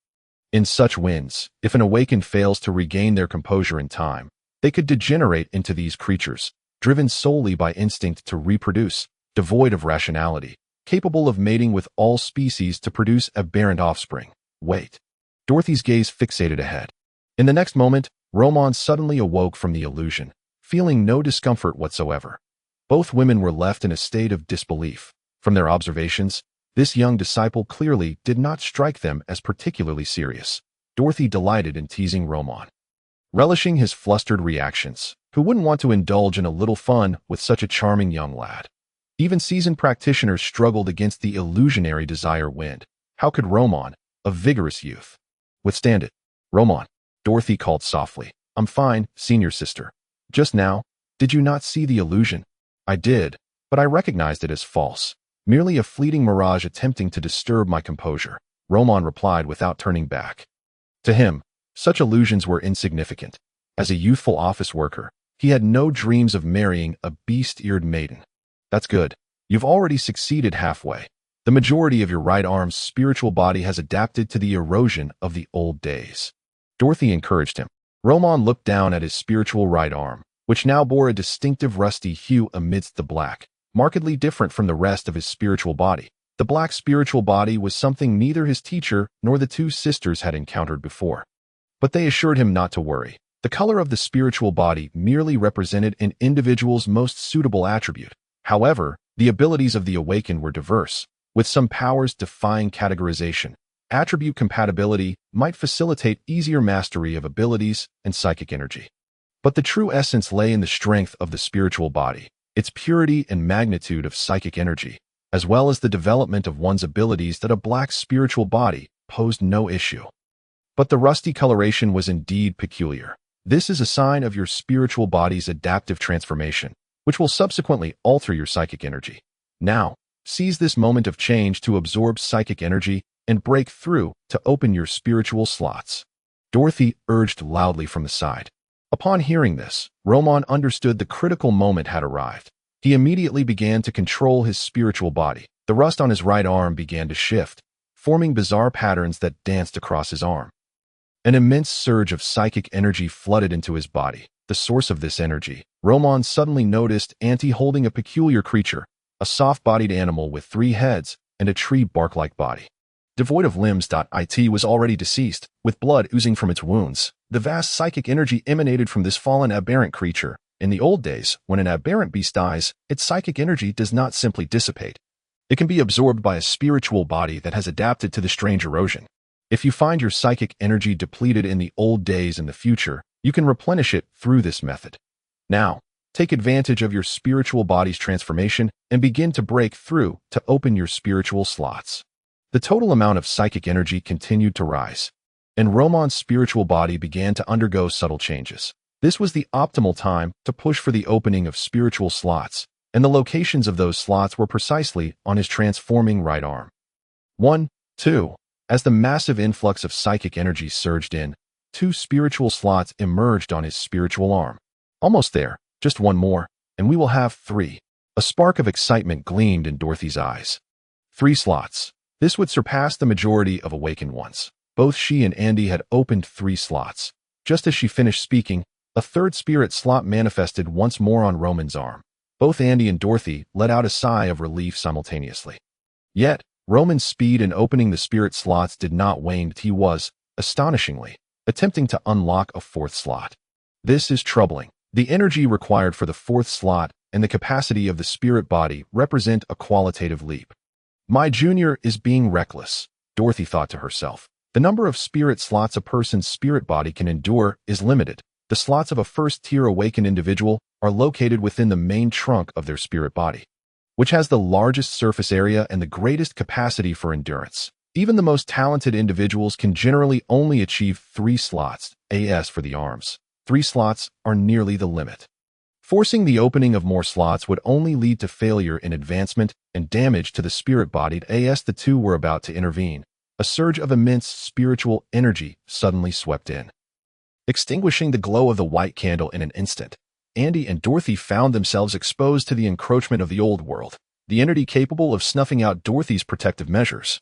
In such winds, if an awakened fails to regain their composure in time, they could degenerate into these creatures, driven solely by instinct to reproduce, devoid of rationality, capable of mating with all species to produce aberrant offspring. Wait. Dorothy's gaze fixated ahead. In the next moment, Roman suddenly awoke from the illusion, feeling no discomfort whatsoever. Both women were left in a state of disbelief. From their observations, this young disciple clearly did not strike them as particularly serious. Dorothy delighted in teasing Roman, relishing his flustered reactions. Who wouldn't want to indulge in a little fun with such a charming young lad? Even seasoned practitioners struggled against the illusionary desire wind. How could Roman, a vigorous youth, withstand it? Roman, Dorothy called softly. I'm fine, senior sister. Just now, did you not see the illusion? I did, but I recognized it as false. Merely a fleeting mirage attempting to disturb my composure, Roman replied without turning back. To him, such illusions were insignificant. As a youthful office worker, he had no dreams of marrying a beast-eared maiden. That's good. You've already succeeded halfway. The majority of your right arm's spiritual body has adapted to the erosion of the old days. Dorothy encouraged him. Roman looked down at his spiritual right arm, which now bore a distinctive rusty hue amidst the black, markedly different from the rest of his spiritual body. The black spiritual body was something neither his teacher nor the two sisters had encountered before. But they assured him not to worry. The color of the spiritual body merely represented an individual's most suitable attribute. However, the abilities of the awakened were diverse, with some powers defying categorization. Attribute compatibility might facilitate easier mastery of abilities and psychic energy. But the true essence lay in the strength of the spiritual body, its purity and magnitude of psychic energy, as well as the development of one's abilities that a black spiritual body posed no issue. But the rusty coloration was indeed peculiar. This is a sign of your spiritual body's adaptive transformation, which will subsequently alter your psychic energy. Now, seize this moment of change to absorb psychic energy and break through to open your spiritual slots. Dorothy urged loudly from the side. Upon hearing this, Roman understood the critical moment had arrived. He immediately began to control his spiritual body. The rust on his right arm began to shift, forming bizarre patterns that danced across his arm. An immense surge of psychic energy flooded into his body. The source of this energy, Roman suddenly noticed Auntie holding a peculiar creature, a soft-bodied animal with 3 heads and a tree bark-like body. Devoid of limbs, it was already deceased, with blood oozing from its wounds. The vast psychic energy emanated from this fallen aberrant creature. In the old days, when an aberrant beast dies, its psychic energy does not simply dissipate. It can be absorbed by a spiritual body that has adapted to the strange erosion. If you find your psychic energy depleted in the old days in the future, you can replenish it through this method. Now, take advantage of your spiritual body's transformation and begin to break through to open your spiritual slots. The total amount of psychic energy continued to rise, and Roman's spiritual body began to undergo subtle changes. This was the optimal time to push for the opening of spiritual slots, and the locations of those slots were precisely on his transforming right arm. 1, 2. As the massive influx of psychic energy surged in, 2 spiritual slots emerged on his spiritual arm. Almost there, just 1 more, and we will have 3. A spark of excitement gleamed in Dorothy's eyes. 3 slots. This would surpass the majority of awakened ones. Both she and Andy had opened 3 slots. Just as she finished speaking, a third spirit slot manifested once more on Roman's arm. Both Andy and Dorothy let out a sigh of relief simultaneously. Yet, Roman's speed in opening the spirit slots did not wane. He was, astonishingly, attempting to unlock a fourth slot. This is troubling. The energy required for the fourth slot and the capacity of the spirit body represent a qualitative leap. My junior is being reckless, Dorothy thought to herself. The number of spirit slots a person's spirit body can endure is limited. The slots of a first-tier awakened individual are located within the main trunk of their spirit body, which has the largest surface area and the greatest capacity for endurance. Even the most talented individuals can generally only achieve 3 slots, as for the arms. 3 slots are nearly the limit. Forcing the opening of more slots would only lead to failure in advancement and damage to the spirit body. As the two were about to intervene, a surge of immense spiritual energy suddenly swept in, extinguishing the glow of the white candle in an instant. Andy and Dorothy found themselves exposed to the encroachment of the old world, the entity capable of snuffing out Dorothy's protective measures.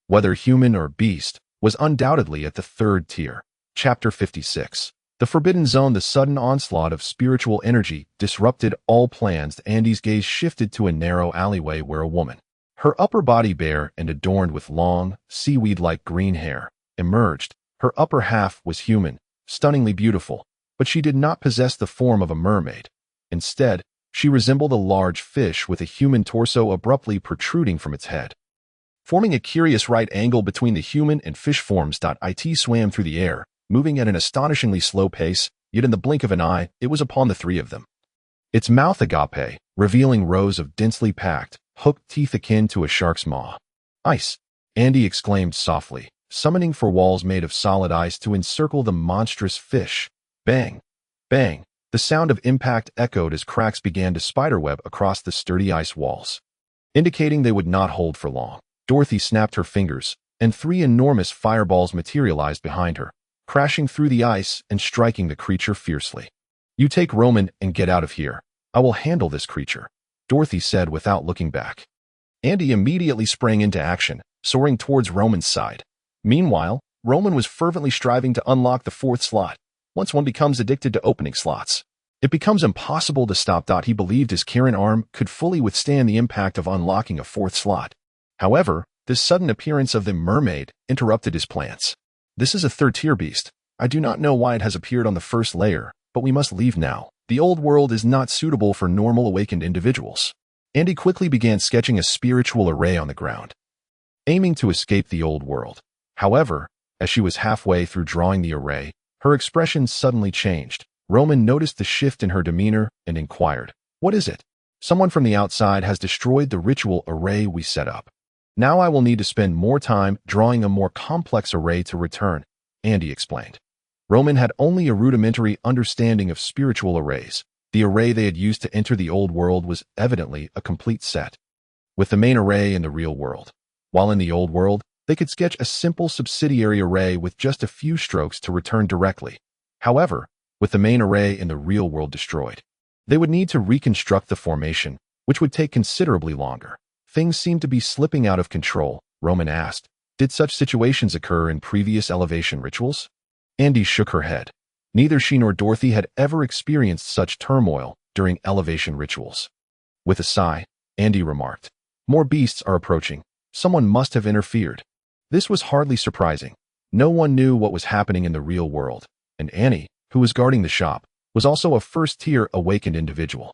Whether human or beast, was undoubtedly at the 3rd tier. Chapter 56. The Forbidden Zone. The sudden onslaught of spiritual energy disrupted all plans. Andy's gaze shifted to a narrow alleyway where a woman, her upper body bare and adorned with long, seaweed-like green hair, emerged. Her upper half was human, stunningly beautiful, but she did not possess the form of a mermaid. Instead, she resembled a large fish with a human torso abruptly protruding from its head, forming a curious right angle between the human and fish forms. It swam through the air, moving at an astonishingly slow pace, yet in the blink of an eye, it was upon the 3 of them. Its mouth agape, revealing rows of densely packed, hooked teeth akin to a shark's maw. Ice! Andy exclaimed softly, summoning 4 walls made of solid ice to encircle the monstrous fish. Bang! Bang! The sound of impact echoed as cracks began to spiderweb across the sturdy ice walls, indicating they would not hold for long. Dorothy snapped her fingers, and 3 enormous fireballs materialized behind her, crashing through the ice and striking the creature fiercely. You take Roman and get out of here. I will handle this creature, Dorothy said without looking back. Andy immediately sprang into action, soaring towards Roman's side. Meanwhile, Roman was fervently striving to unlock the 4th slot. Once one becomes addicted to opening slots, it becomes impossible to stop. He believed his Karen arm could fully withstand the impact of unlocking a 4th slot. However, this sudden appearance of the mermaid interrupted his plans. This is a 3rd-tier beast. I do not know why it has appeared on the 1st layer, but we must leave now. The old world is not suitable for normal awakened individuals. Andy quickly began sketching a spiritual array on the ground, aiming to escape the old world. However, as she was halfway through drawing the array, her expression suddenly changed. Roman noticed the shift in her demeanor and inquired, "What is it?" "Someone from the outside has destroyed the ritual array we set up. Now I will need to spend more time drawing a more complex array to return," Andy explained. Roman had only a rudimentary understanding of spiritual arrays. The array they had used to enter the old world was evidently a complete set, with the main array in the real world. While in the old world, they could sketch a simple subsidiary array with just a few strokes to return directly. However, with the main array in the real world destroyed, they would need to reconstruct the formation, which would take considerably longer. Things seemed to be slipping out of control, Roman asked. Did such situations occur in previous elevation rituals? Andy shook her head. Neither she nor Dorothy had ever experienced such turmoil during elevation rituals. With a sigh, Andy remarked, "More beasts are approaching. Someone must have interfered." This was hardly surprising. No one knew what was happening in the real world, and Annie, who was guarding the shop, was also a 1st-tier awakened individual.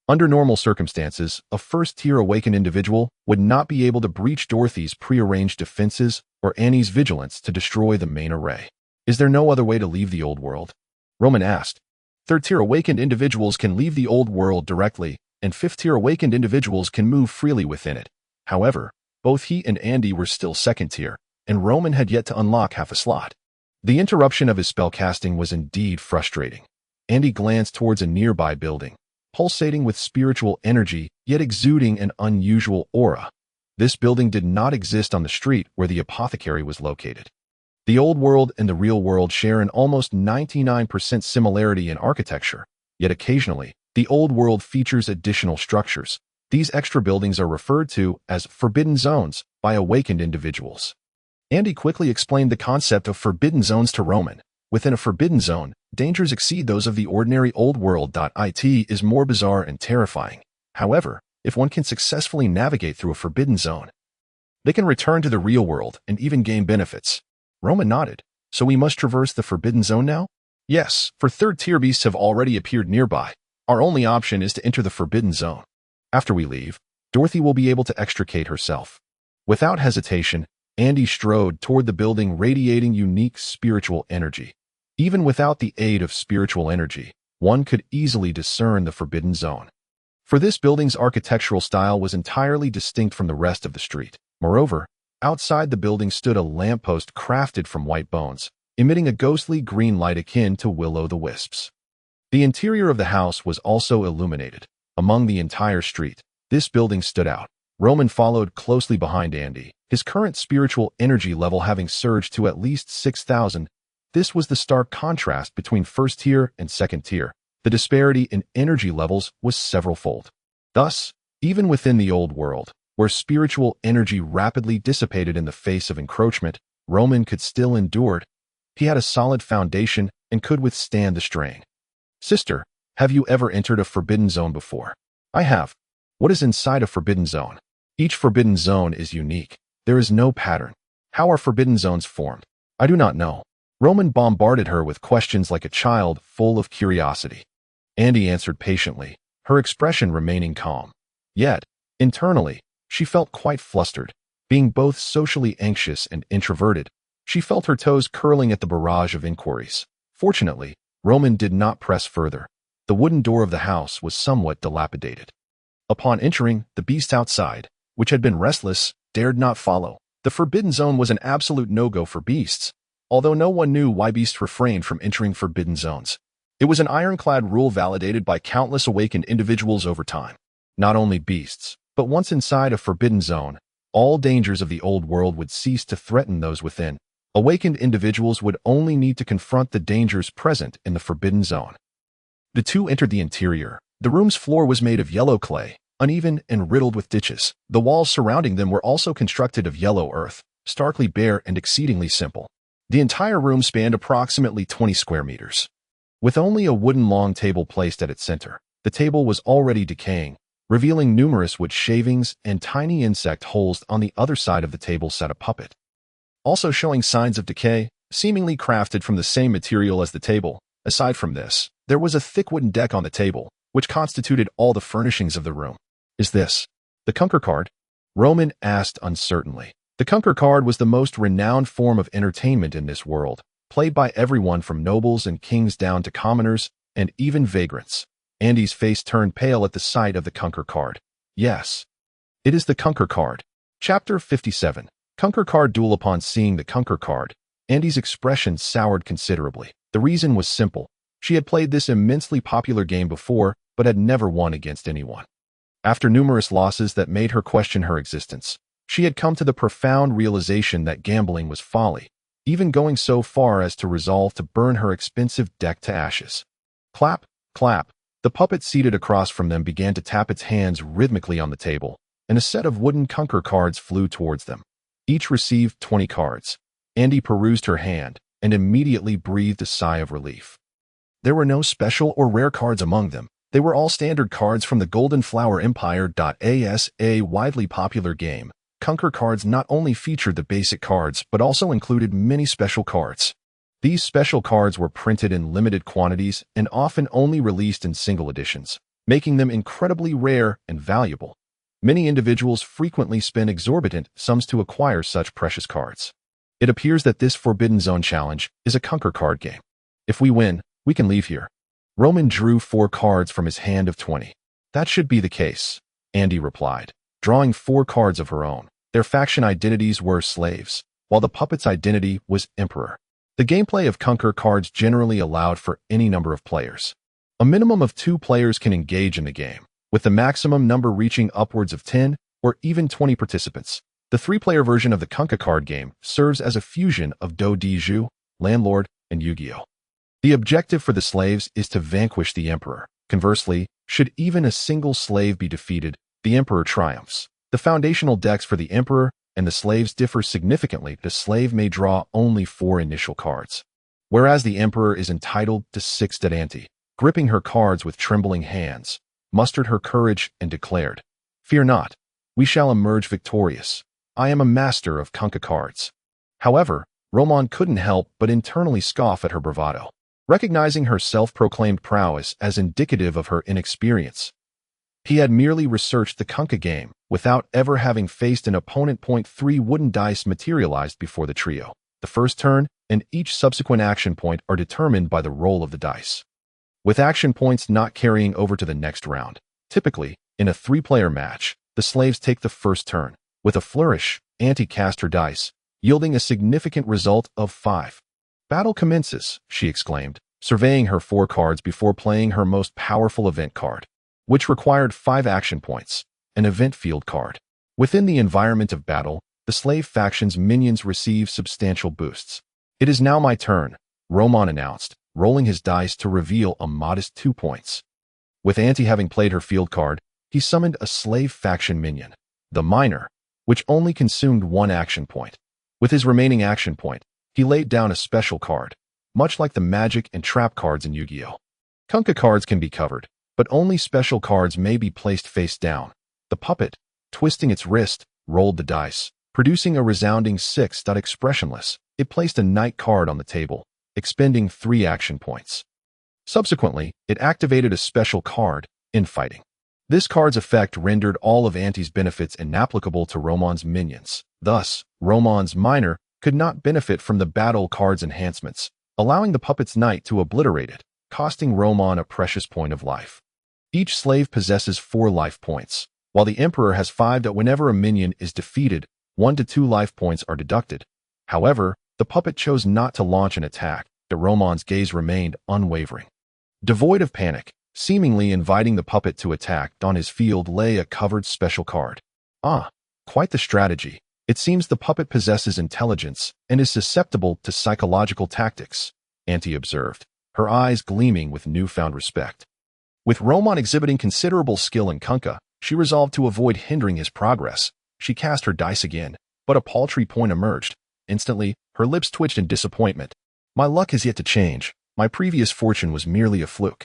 Under normal circumstances, a 1st-tier awakened individual would not be able to breach Dorothy's prearranged defenses or Annie's vigilance to destroy the main array. "Is there no other way to leave the old world?" Roman asked. 3rd-tier awakened individuals can leave the old world directly, and 5th-tier awakened individuals can move freely within it. However, both he and Andy were still 2nd-tier, and Roman had yet to unlock half a slot. The interruption of his spellcasting was indeed frustrating. Andy glanced towards a nearby building, pulsating with spiritual energy, yet exuding an unusual aura. This building did not exist on the street where the apothecary was located. The old world and the real world share an almost 99% similarity in architecture, yet occasionally, the old world features additional structures. These extra buildings are referred to as forbidden zones by awakened individuals. Andy quickly explained the concept of forbidden zones to Roman. Within a forbidden zone, dangers exceed those of the ordinary old world. It is more bizarre and terrifying. However, if one can successfully navigate through a forbidden zone, they can return to the real world and even gain benefits. Roman nodded. So we must traverse the forbidden zone now? Yes, for third-tier beasts have already appeared nearby. Our only option is to enter the forbidden zone. After we leave, Dorothy will be able to extricate herself. Without hesitation, Andy strode toward the building radiating unique spiritual energy. Even without the aid of spiritual energy, one could easily discern the forbidden zone. For this building's architectural style was entirely distinct from the rest of the street. Moreover, outside the building stood a lamppost crafted from white bones, emitting a ghostly green light akin to will-o'-the-wisps. The interior of the house was also illuminated. Among the entire street, this building stood out. Roman followed closely behind Andy, his current spiritual energy level having surged to at least 6,000. This was the stark contrast between first tier and second tier. The disparity in energy levels was several-fold. Thus, even within the old world, where spiritual energy rapidly dissipated in the face of encroachment, Roman could still endure. He had a solid foundation and could withstand the strain. Sister, have you ever entered a forbidden zone before? I have. What is inside a forbidden zone? Each forbidden zone is unique. There is no pattern. How are forbidden zones formed? I do not know. Roman bombarded her with questions like a child full of curiosity. Andy answered patiently, her expression remaining calm. Yet, internally, she felt quite flustered. Being both socially anxious and introverted, she felt her toes curling at the barrage of inquiries. Fortunately, Roman did not press further. The wooden door of the house was somewhat dilapidated. Upon entering, the beast outside, which had been restless, dared not follow. The forbidden zone was an absolute no-go for beasts, although no one knew why beasts refrained from entering forbidden zones. It was an ironclad rule validated by countless awakened individuals over time. Not only beasts, but once inside a forbidden zone, all dangers of the old world would cease to threaten those within. Awakened individuals would only need to confront the dangers present in the forbidden zone. The two entered the interior. The room's floor was made of yellow clay, uneven and riddled with ditches. The walls surrounding them were also constructed of yellow earth, starkly bare and exceedingly simple. The entire room spanned approximately 20 square meters. With only a wooden long table placed at its center, the table was already decaying, revealing numerous wood shavings and tiny insect holes. On the other side of the table sat a puppet, also showing signs of decay, seemingly crafted from the same material as the table. Aside from this, there was a thick wooden deck on the table, which constituted all the furnishings of the room. Is this the Conquer card? Roman asked uncertainly. The Conquer card was the most renowned form of entertainment in this world, played by everyone from nobles and kings down to commoners and even vagrants. Andy's face turned pale at the sight of the Conquer card. Yes, it is the Conquer card. Chapter 57. Conquer card duel. Upon seeing the Conquer card, Andy's expression soured considerably. The reason was simple. She had played this immensely popular game before, but had never won against anyone. After numerous losses that made her question her existence, she had come to the profound realization that gambling was folly, even going so far as to resolve to burn her expensive deck to ashes. Clap, clap. The puppet seated across from them began to tap its hands rhythmically on the table, and a set of wooden Conquer cards flew towards them. Each received 20 cards. Andy perused her hand and immediately breathed a sigh of relief. There were no special or rare cards among them. They were all standard cards from the Golden Flower Empire. As a widely popular game, Conquer cards not only featured the basic cards but also included many special cards. These special cards were printed in limited quantities and often only released in single editions, making them incredibly rare and valuable. Many individuals frequently spend exorbitant sums to acquire such precious cards. It appears that this Forbidden Zone challenge is a Conquer card game. If we win, we can leave here. Roman drew 4 cards from his hand of 20. That should be the case, Andy replied, drawing 4 cards of her own. Their faction identities were slaves, while the puppet's identity was emperor. The gameplay of Conquer cards generally allowed for any number of players. A minimum of 2 players can engage in the game, with the maximum number reaching upwards of 10 or even 20 participants. The 3-player version of the Conquer card game serves as a fusion of Do Di Ju, Landlord, and Yu-Gi-Oh! The objective for the slaves is to vanquish the emperor. Conversely, should even a single slave be defeated, the emperor triumphs. The foundational decks for the emperor and the slaves differ significantly. The slave may draw only 4 initial cards. whereas the emperor is entitled to 6 ante. Gripping her cards with trembling hands, mustered her courage and declared, "Fear not, we shall emerge victorious. I am a master of Kunkka cards." However, Roman couldn't help but internally scoff at her bravado, recognizing her self-proclaimed prowess as indicative of her inexperience. He had merely researched the Kunkka game without ever having faced an opponent. 3 wooden dice materialized before the trio. The first turn and each subsequent action point are determined by the roll of the dice, with action points not carrying over to the next round. Typically, in a 3-player match, the slaves take the first turn. With a flourish, Auntie cast her dice, yielding a significant result of 5. "Battle commences," she exclaimed, surveying her 4 cards before playing her most powerful event card, which required 5 action points, an event field card. Within the environment of battle, the slave faction's minions receive substantial boosts. "It is now my turn," Roman announced, rolling his dice to reveal a modest 2 points. With Auntie having played her field card, he summoned a slave faction minion, the Miner, which only consumed 1 action point. With his remaining action point, he laid down a special card, much like the magic and trap cards in Yu-Gi-Oh! Kunkka cards can be covered, but only special cards may be placed face down. The puppet, twisting its wrist, rolled the dice, producing a resounding 6. Expressionless, it placed a knight card on the table, expending 3 action points. Subsequently, it activated a special card, Infighting. This card's effect rendered all of Auntie's benefits inapplicable to Roman's minions. Thus, Roman's Miner could not benefit from the battle card's enhancements, allowing the puppet's knight to obliterate it, costing Roman a precious point of life. Each slave possesses 4 life points, while the emperor has 5. Whenever a minion is defeated, 1 to 2 life points are deducted. However, the puppet chose not to launch an attack. Roman's gaze remained unwavering. Devoid of panic, seemingly inviting the puppet to attack, on his field lay a covered special card. "Ah, quite the strategy. It seems the puppet possesses intelligence and is susceptible to psychological tactics," Auntie observed, her eyes gleaming with newfound respect. With Roman exhibiting considerable skill in Kunkka, she resolved to avoid hindering his progress. She cast her dice again, but a paltry point emerged. Instantly, her lips twitched in disappointment. "My luck has yet to change. My previous fortune was merely a fluke.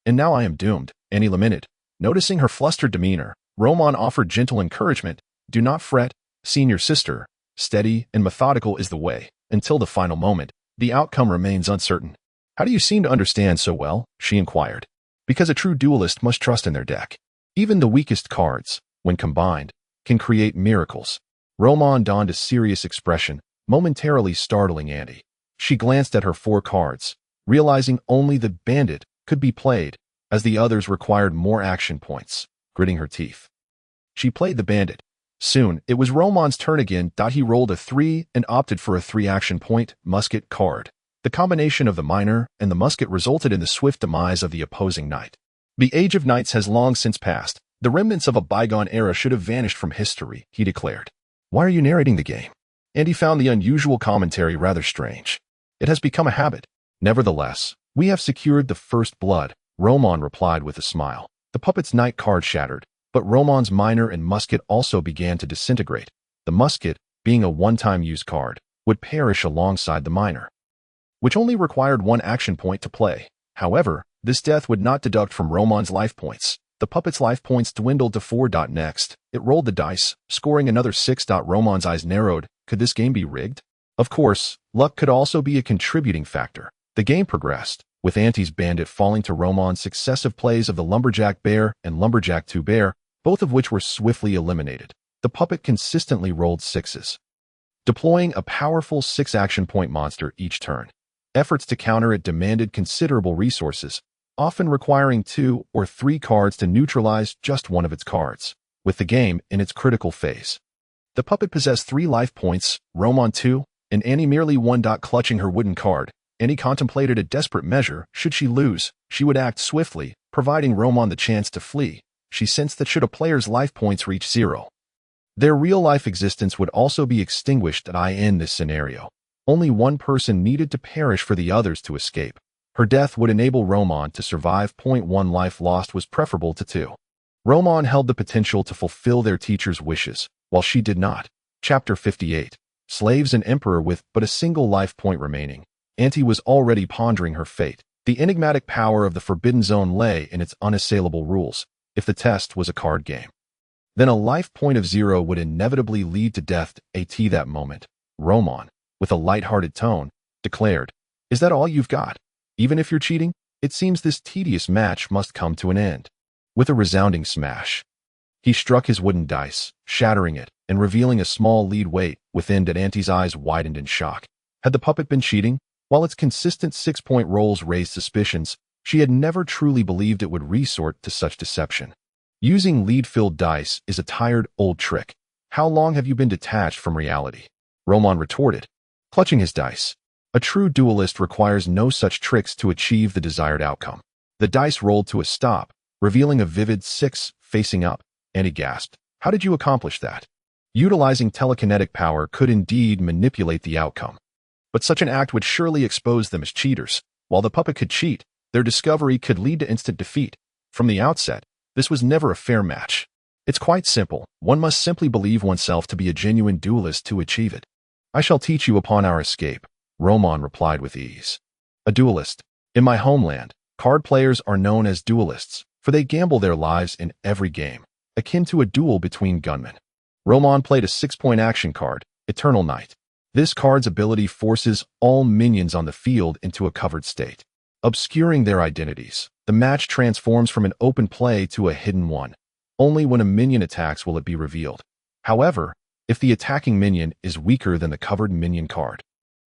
And now I am doomed," Annie lamented. Noticing her flustered demeanor, Roman offered gentle encouragement. "Do not fret, senior sister. Steady and methodical is the way. Until the final moment, the outcome remains uncertain." "How do you seem to understand so well?" she inquired. "Because a true duelist must trust in their deck. Even the weakest cards, when combined, can create miracles." Roman donned a serious expression, momentarily startling Auntie. She glanced at her 4 cards, realizing only the bandit could be played, as the others required more action points. Gritting her teeth, she played the bandit. Soon, it was Roman's turn again. He rolled a 3 and opted for a 3 action point musket card. The combination of the Miner and the musket resulted in the swift demise of the opposing knight. "The age of knights has long since passed. The remnants of a bygone era should have vanished from history," he declared. "Why are you narrating the game?" And he found the unusual commentary rather strange. "It has become a habit." "Nevertheless, we have secured the first blood," Roman replied with a smile. The puppet's knight card shattered, but Roman's Miner and musket also began to disintegrate. The musket, being a one-time use card, would perish alongside the Miner, which only required 1 action point to play. However, this death would not deduct from Roman's life points. The puppet's life points dwindled to 4. Next, it rolled the dice, scoring another 6. Roman's eyes narrowed. Could this game be rigged? Of course, luck could also be a contributing factor. The game progressed, with Auntie's bandit falling to Roman's successive plays of the Lumberjack Bear and Lumberjack 2 Bear, both of which were swiftly eliminated. The puppet consistently rolled 6s, deploying a powerful 6 action point monster each turn. Efforts to counter it demanded considerable resources, often requiring 2 or 3 cards to neutralize just one of its cards. With the game in its critical phase, the puppet possessed 3 life points, Roman 2, and Annie merely 1. Clutching her wooden card, Annie contemplated a desperate measure. Should she lose, she would act swiftly, providing Roman the chance to flee. She sensed that should a player's life points reach 0, their real-life existence would also be extinguished. In this scenario, only one person needed to perish for the others to escape. Her death would enable Roman to survive. 1 life lost was preferable to 2. Roman held the potential to fulfill their teacher's wishes, while she did not. Chapter 58. Slaves and Emperor. With but a single life point remaining, Auntie was already pondering her fate. The enigmatic power of the Forbidden Zone lay in its unassailable rules, if the test was a card game. Then a life point of 0 would inevitably lead to death at that moment. Roman, with a light-hearted tone, declared, "Is that all you've got? Even if you're cheating, it seems this tedious match must come to an end." With a resounding smash, he struck his wooden dice, shattering it and revealing a small lead weight within that Auntie's eyes widened in shock. Had the puppet been cheating? While its consistent 6-point rolls raised suspicions, she had never truly believed it would resort to such deception. Using lead-filled dice is a tired, old trick. How long have you been detached from reality? Roman retorted, clutching his dice. A true duelist requires no such tricks to achieve the desired outcome. The dice rolled to a stop, revealing a vivid 6 facing up, and he gasped. How did you accomplish that? Utilizing telekinetic power could indeed manipulate the outcome. But such an act would surely expose them as cheaters. While the puppet could cheat, their discovery could lead to instant defeat. From the outset, this was never a fair match. It's quite simple. One must simply believe oneself to be a genuine duelist to achieve it. I shall teach you upon our escape, Roman replied with ease. A duelist. In my homeland, card players are known as duelists, for they gamble their lives in every game, akin to a duel between gunmen. Roman played a 6-point action card, Eternal Night. This card's ability forces all minions on the field into a covered state, obscuring their identities. The match transforms from an open play to a hidden one. Only when a minion attacks will it be revealed. However, if the attacking minion is weaker than the covered minion card,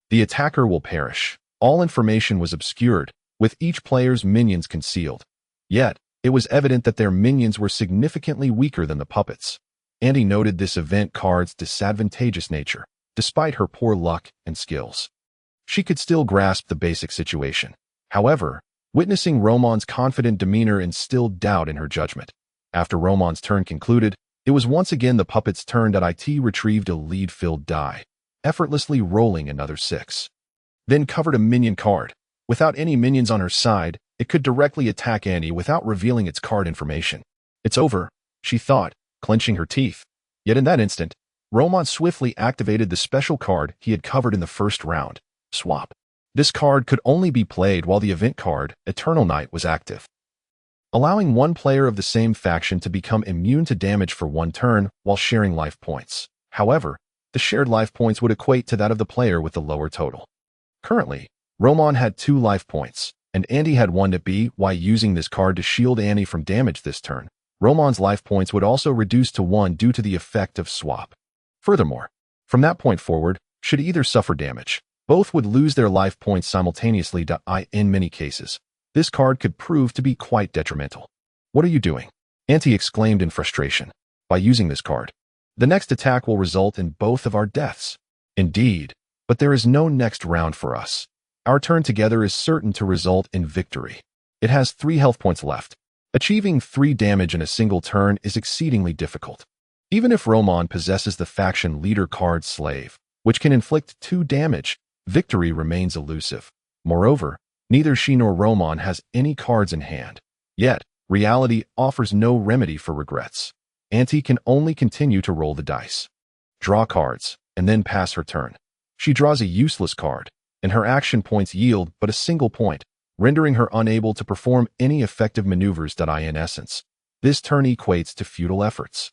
the attacker will perish. All information was obscured, with each player's minions concealed. Yet, it was evident that their minions were significantly weaker than the puppets. Andy noted this event card's disadvantageous nature, despite her poor luck and skills. She could still grasp the basic situation. However, witnessing Roman's confident demeanor instilled doubt in her judgment. After Roman's turn concluded, it was once again the puppet's turn that IT retrieved a lead-filled die, effortlessly rolling another 6. Then covered a minion card. Without any minions on her side, it could directly attack Annie without revealing its card information. It's over, she thought, clenching her teeth. Yet in that instant, Roman swiftly activated the special card he had covered in the first round, Swap. This card could only be played while the event card, Eternal Night, was active, allowing one player of the same faction to become immune to damage for one turn while sharing life points. However, the shared life points would equate to that of the player with the lower total. Currently, Roman had 2 life points, and Andy had 1 to be. While using this card to shield Annie from damage this turn, Roman's life points would also reduce to 1 due to the effect of swap. Furthermore, from that point forward, should either suffer damage, both would lose their life points simultaneously. In many cases, this card could prove to be quite detrimental. What are you doing? Auntie exclaimed in frustration. By using this card, the next attack will result in both of our deaths. Indeed, but there is no next round for us. Our turn together is certain to result in victory. It has 3 health points left. Achieving 3 damage in a single turn is exceedingly difficult. Even if Roman possesses the faction leader card Slave, which can inflict 2 damage, victory remains elusive. Moreover, neither she nor Roman has any cards in hand. Yet, reality offers no remedy for regrets. Auntie can only continue to roll the dice, draw cards, and then pass her turn. She draws a useless card, and her action points yield but a single point, rendering her unable to perform any effective maneuvers. In essence, this turn equates to futile efforts,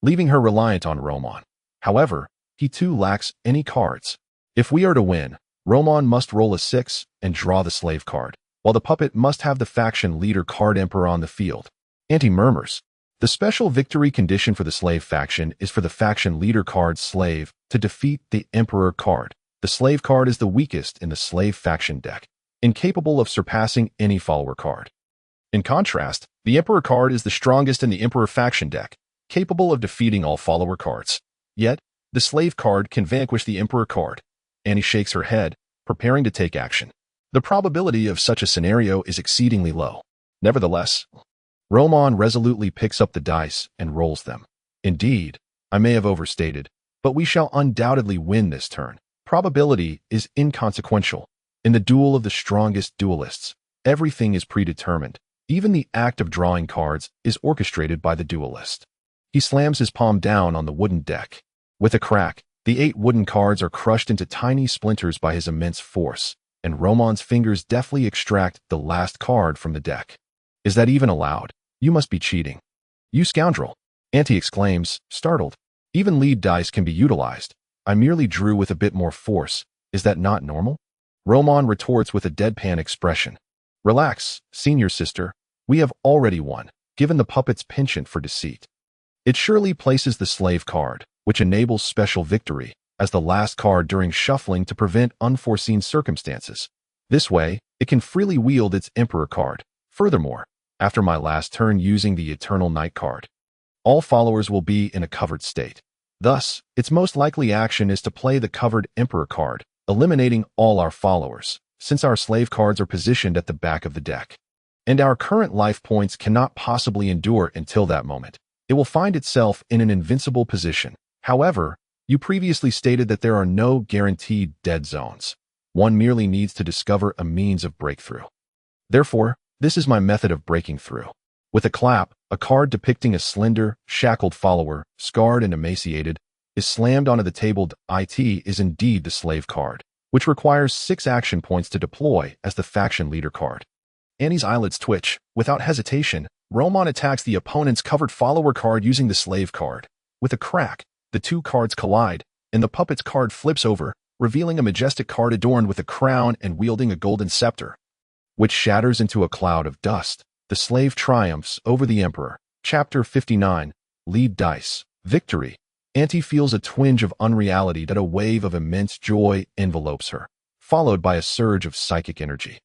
leaving her reliant on Roman. However, he too lacks any cards. If we are to win, Roman must roll a 6 and draw the slave card, while the puppet must have the faction leader card Emperor on the field. Auntie murmurs. The special victory condition for the slave faction is for the faction leader card Slave to defeat the Emperor card. The slave card is the weakest in the slave faction deck, incapable of surpassing any follower card. In contrast, the Emperor card is the strongest in the Emperor faction deck, capable of defeating all follower cards. Yet, the slave card can vanquish the Emperor card. Annie shakes her head, preparing to take action. The probability of such a scenario is exceedingly low. Nevertheless, Roman resolutely picks up the dice and rolls them. Indeed, I may have overstated, but we shall undoubtedly win this turn. Probability is inconsequential. In the duel of the strongest duelists, everything is predetermined. Even the act of drawing cards is orchestrated by the duelist. He slams his palm down on the wooden deck. With a crack, the 8 wooden cards are crushed into tiny splinters by his immense force, and Roman's fingers deftly extract the last card from the deck. Is that even allowed? You must be cheating. You scoundrel! Auntie exclaims, startled. Even lead dice can be utilized. I merely drew with a bit more force. Is that not normal? Roman retorts with a deadpan expression. Relax, senior sister. We have already won, given the puppet's penchant for deceit. It surely places the slave card, which enables special victory, as the last card during shuffling to prevent unforeseen circumstances. This way, it can freely wield its Emperor card. Furthermore, after my last turn using the Eternal Night card, all followers will be in a covered state. Thus, its most likely action is to play the covered Emperor card, eliminating all our followers, since our slave cards are positioned at the back of the deck. And our current life points cannot possibly endure until that moment. It will find itself in an invincible position. However, you previously stated that there are no guaranteed dead zones. One merely needs to discover a means of breakthrough. Therefore, this is my method of breaking through. With a clap, a card depicting a slender, shackled follower, scarred and emaciated, is slammed onto the table. It is indeed the slave card, which requires 6 action points to deploy as the faction leader card. Annie's eyelids twitch. Without hesitation, Roman attacks the opponent's covered follower card using the slave card. With a crack, the 2 cards collide, and the puppet's card flips over, revealing a majestic card adorned with a crown and wielding a golden scepter, which shatters into a cloud of dust. The slave triumphs over the emperor. Chapter 59. Lead dice. Victory. Auntie feels a twinge of unreality that a wave of immense joy envelopes her, followed by a surge of psychic energy.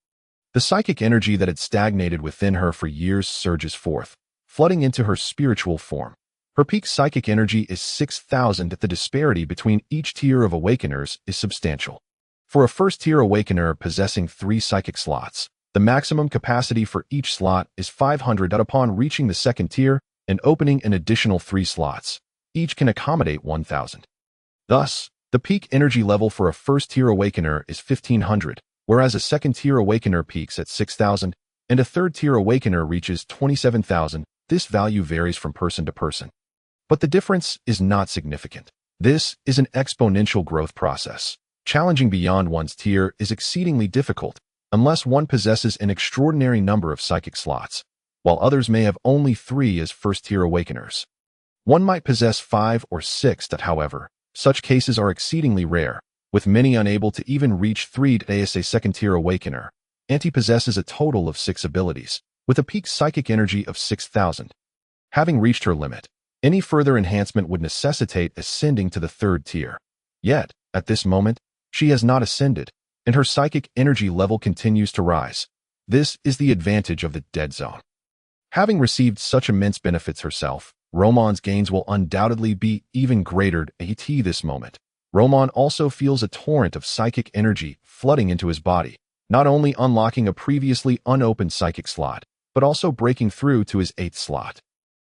The psychic energy that had stagnated within her for years surges forth, flooding into her spiritual form. Her peak psychic energy is 6,000. The disparity between each tier of awakeners is substantial. For a first-tier awakener possessing 3 psychic slots, the maximum capacity for each slot is 500. Upon reaching the second tier and opening an additional 3 slots, each can accommodate 1,000. Thus, the peak energy level for a first-tier awakener is 1,500, whereas a second-tier awakener peaks at 6,000, and a third-tier awakener reaches 27,000. This value varies from person to person, but the difference is not significant. This is an exponential growth process. Challenging beyond one's tier is exceedingly difficult, unless one possesses an extraordinary number of psychic slots, while others may have only 3 as first-tier awakeners. One might possess 5 or 6. However, such cases are exceedingly rare, with many unable to even reach 3 as a second-tier awakener. Auntie possesses a total of 6 abilities, with a peak psychic energy of 6,000. Having reached her limit, any further enhancement would necessitate ascending to the 3rd tier. Yet, at this moment, she has not ascended, and her psychic energy level continues to rise. This is the advantage of the dead zone. Having received such immense benefits herself, Roman's gains will undoubtedly be even greater at this moment. Roman also feels a torrent of psychic energy flooding into his body, not only unlocking a previously unopened psychic slot, but also breaking through to his 8th slot.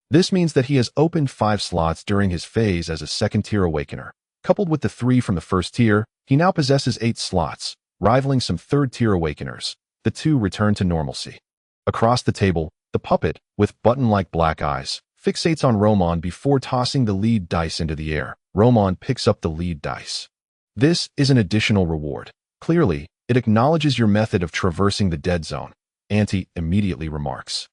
This means that he has opened 5 slots during his phase as a second-tier awakener. Coupled with the 3 from the first tier, he now possesses 8 slots, rivaling some third-tier awakeners. The 2 return to normalcy. Across the table, the puppet, with button-like black eyes, fixates on Roman before tossing the lead dice into the air. Roman picks up the lead dice. This is an additional reward. Clearly, it acknowledges your method of traversing the dead zone, Auntie immediately remarks.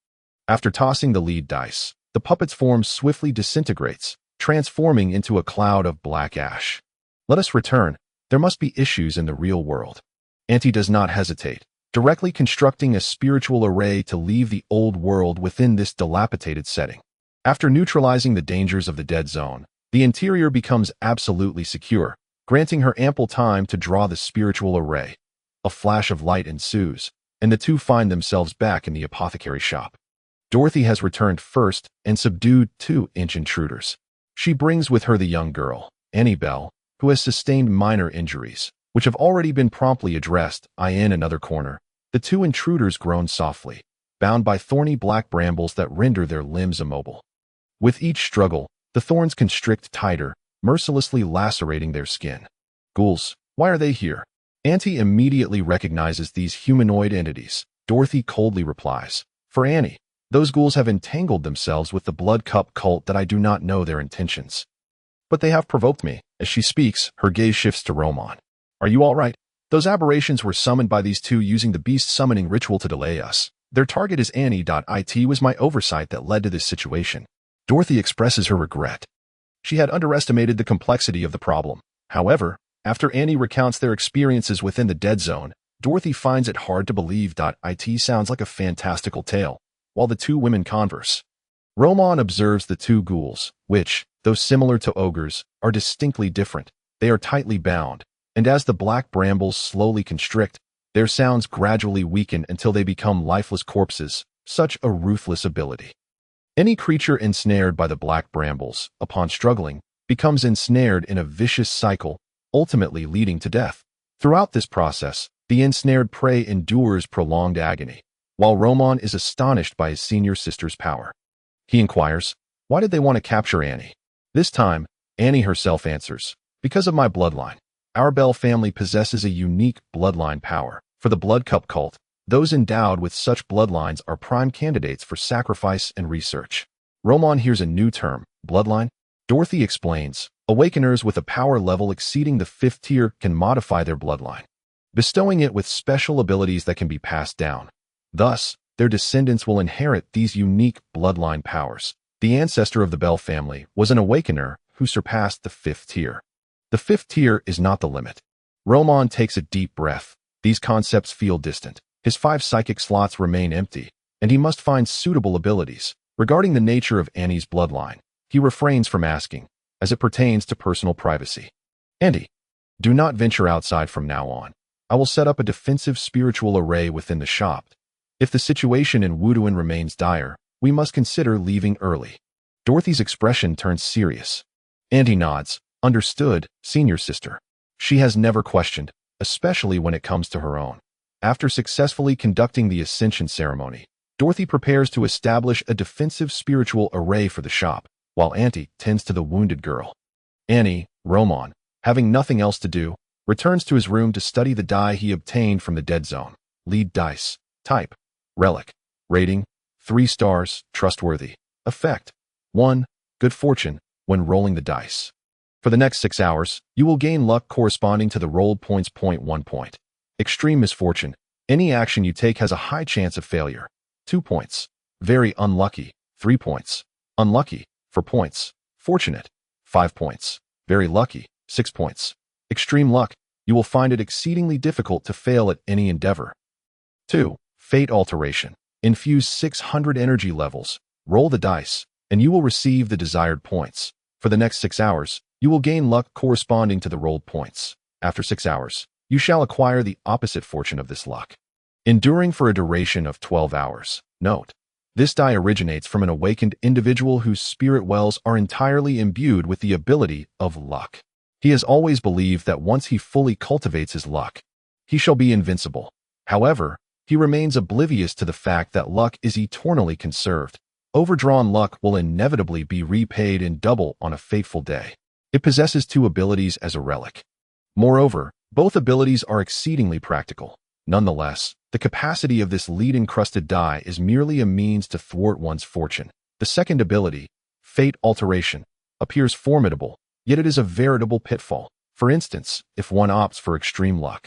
After tossing the lead dice, the puppet's form swiftly disintegrates, transforming into a cloud of black ash. Let us return. There must be issues in the real world. Auntie does not hesitate, directly constructing a spiritual array to leave the old world within this dilapidated setting. After neutralizing the dangers of the dead zone, the interior becomes absolutely secure, granting her ample time to draw the spiritual array. A flash of light ensues, and the 2 find themselves back in the apothecary shop. Dorothy has returned first and subdued 2-inch intruders. She brings with her the young girl, Annabelle, who has sustained minor injuries, which have already been promptly addressed. In another corner, the 2 intruders groan softly, bound by thorny black brambles that render their limbs immobile. With each struggle, the thorns constrict tighter, mercilessly lacerating their skin. Ghouls, why are they here? Auntie immediately recognizes these humanoid entities. Dorothy coldly replies, for Annie, those ghouls have entangled themselves with the Blood Cup cult that I do not know their intentions. But they have provoked me. As she speaks, her gaze shifts to Roman. Are you all right? Those aberrations were summoned by these two using the beast summoning ritual to delay us. Their target is Annie.it was my oversight that led to this situation. Dorothy expresses her regret. She had underestimated the complexity of the problem. However, after Annie recounts their experiences within the dead zone, Dorothy finds it hard to believe. It sounds like a fantastical tale, while the two women converse. Roman observes the two ghouls, which, though similar to ogres, are distinctly different. They are tightly bound, and as the black brambles slowly constrict, their sounds gradually weaken until they become lifeless corpses. Such a ruthless ability. Any creature ensnared by the black brambles, upon struggling, becomes ensnared in a vicious cycle, ultimately leading to death. Throughout this process, the ensnared prey endures prolonged agony, while Roman is astonished by his senior sister's power. He inquires, why did they want to capture Annie? This time, Annie herself answers, because of my bloodline. Our Bell family possesses a unique bloodline power. For the Blood Cup cult, those endowed with such bloodlines are prime candidates for sacrifice and research. Roman hears a new term, bloodline. Dorothy explains, awakeners with a power level exceeding the 5th tier can modify their bloodline, bestowing it with special abilities that can be passed down. Thus, their descendants will inherit these unique bloodline powers. The ancestor of the Bell family was an awakener who surpassed the 5th tier. The 5th tier is not the limit. Roman takes a deep breath. These concepts feel distant. His 5 psychic slots remain empty, and he must find suitable abilities. Regarding the nature of Annie's bloodline, he refrains from asking, as it pertains to personal privacy. Andy, do not venture outside from now on. I will set up a defensive spiritual array within the shop. If the situation in Wuduan remains dire, we must consider leaving early. Dorothy's expression turns serious. Andy nods. Understood, senior sister. She has never questioned, especially when it comes to her own. After successfully conducting the ascension ceremony, Dorothy prepares to establish a defensive spiritual array for the shop, while Auntie tends to the wounded girl. Annie, Roman, having nothing else to do, returns to his room to study the die he obtained from the dead zone. Lead dice. Type. Relic. Rating. 3 stars. Trustworthy. Effect. 1. Good fortune when rolling the dice. For the next 6 hours, you will gain luck corresponding to the rolled points. 1 point. Extreme misfortune. Any action you take has a high chance of failure. 2 points. Very unlucky. 3 points. Unlucky. 4 points. Fortunate. 5 points. Very lucky. 6 points. Extreme luck. You will find it exceedingly difficult to fail at any endeavor. 2. Fate alteration. Infuse 600 energy levels. Roll the dice, and you will receive the desired points. For the next 6 hours, you will gain luck corresponding to the rolled points. After 6 hours, you shall acquire the opposite fortune of this luck, enduring for a duration of 12 hours. Note: this die originates from an awakened individual whose spirit wells are entirely imbued with the ability of luck. He has always believed that once he fully cultivates his luck, he shall be invincible. However, he remains oblivious to the fact that luck is eternally conserved. Overdrawn luck will inevitably be repaid in double on a fateful day. It possesses 2 abilities as a relic. Moreover, both abilities are exceedingly practical. Nonetheless, the capacity of this lead-encrusted die is merely a means to thwart one's fortune. The second ability, Fate Alteration, appears formidable, yet it is a veritable pitfall. For instance, if one opts for extreme luck.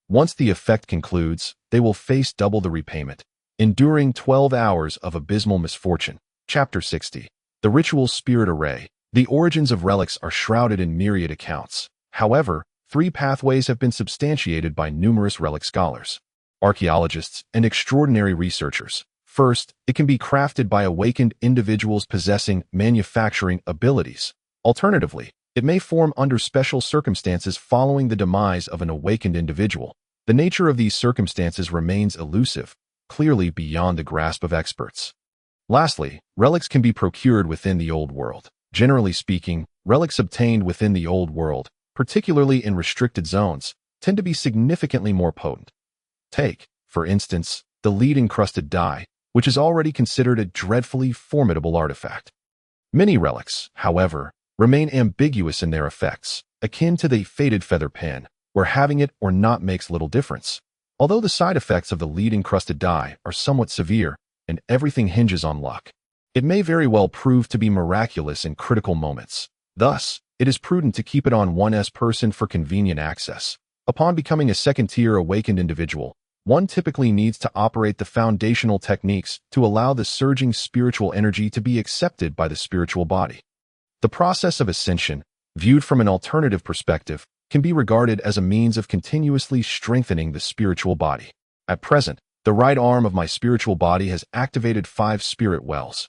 Once the effect concludes, they will face double the repayment, enduring 12 hours of abysmal misfortune. Chapter 60. The Ritual Spirit Array. The origins of relics are shrouded in myriad accounts. However, 3 pathways have been substantiated by numerous relic scholars, archaeologists, and extraordinary researchers. First, it can be crafted by awakened individuals possessing manufacturing abilities. Alternatively, it may form under special circumstances following the demise of an awakened individual. The nature of these circumstances remains elusive, clearly beyond the grasp of experts. Lastly, relics can be procured within the Old World. Generally speaking, relics obtained within the Old World, particularly in restricted zones, tend to be significantly more potent. Take, for instance, the lead-encrusted die, which is already considered a dreadfully formidable artifact. Many relics, however, remain ambiguous in their effects, akin to the fated feather pen, where having it or not makes little difference. Although the side effects of the lead-encrusted die are somewhat severe, and everything hinges on luck, it may very well prove to be miraculous in critical moments. Thus, it is prudent to keep it on one's person for convenient access. Upon becoming a second-tier awakened individual, one typically needs to operate the foundational techniques to allow the surging spiritual energy to be accepted by the spiritual body. The process of ascension, viewed from an alternative perspective, can be regarded as a means of continuously strengthening the spiritual body. At present, the right arm of my spiritual body has activated 5 spirit wells,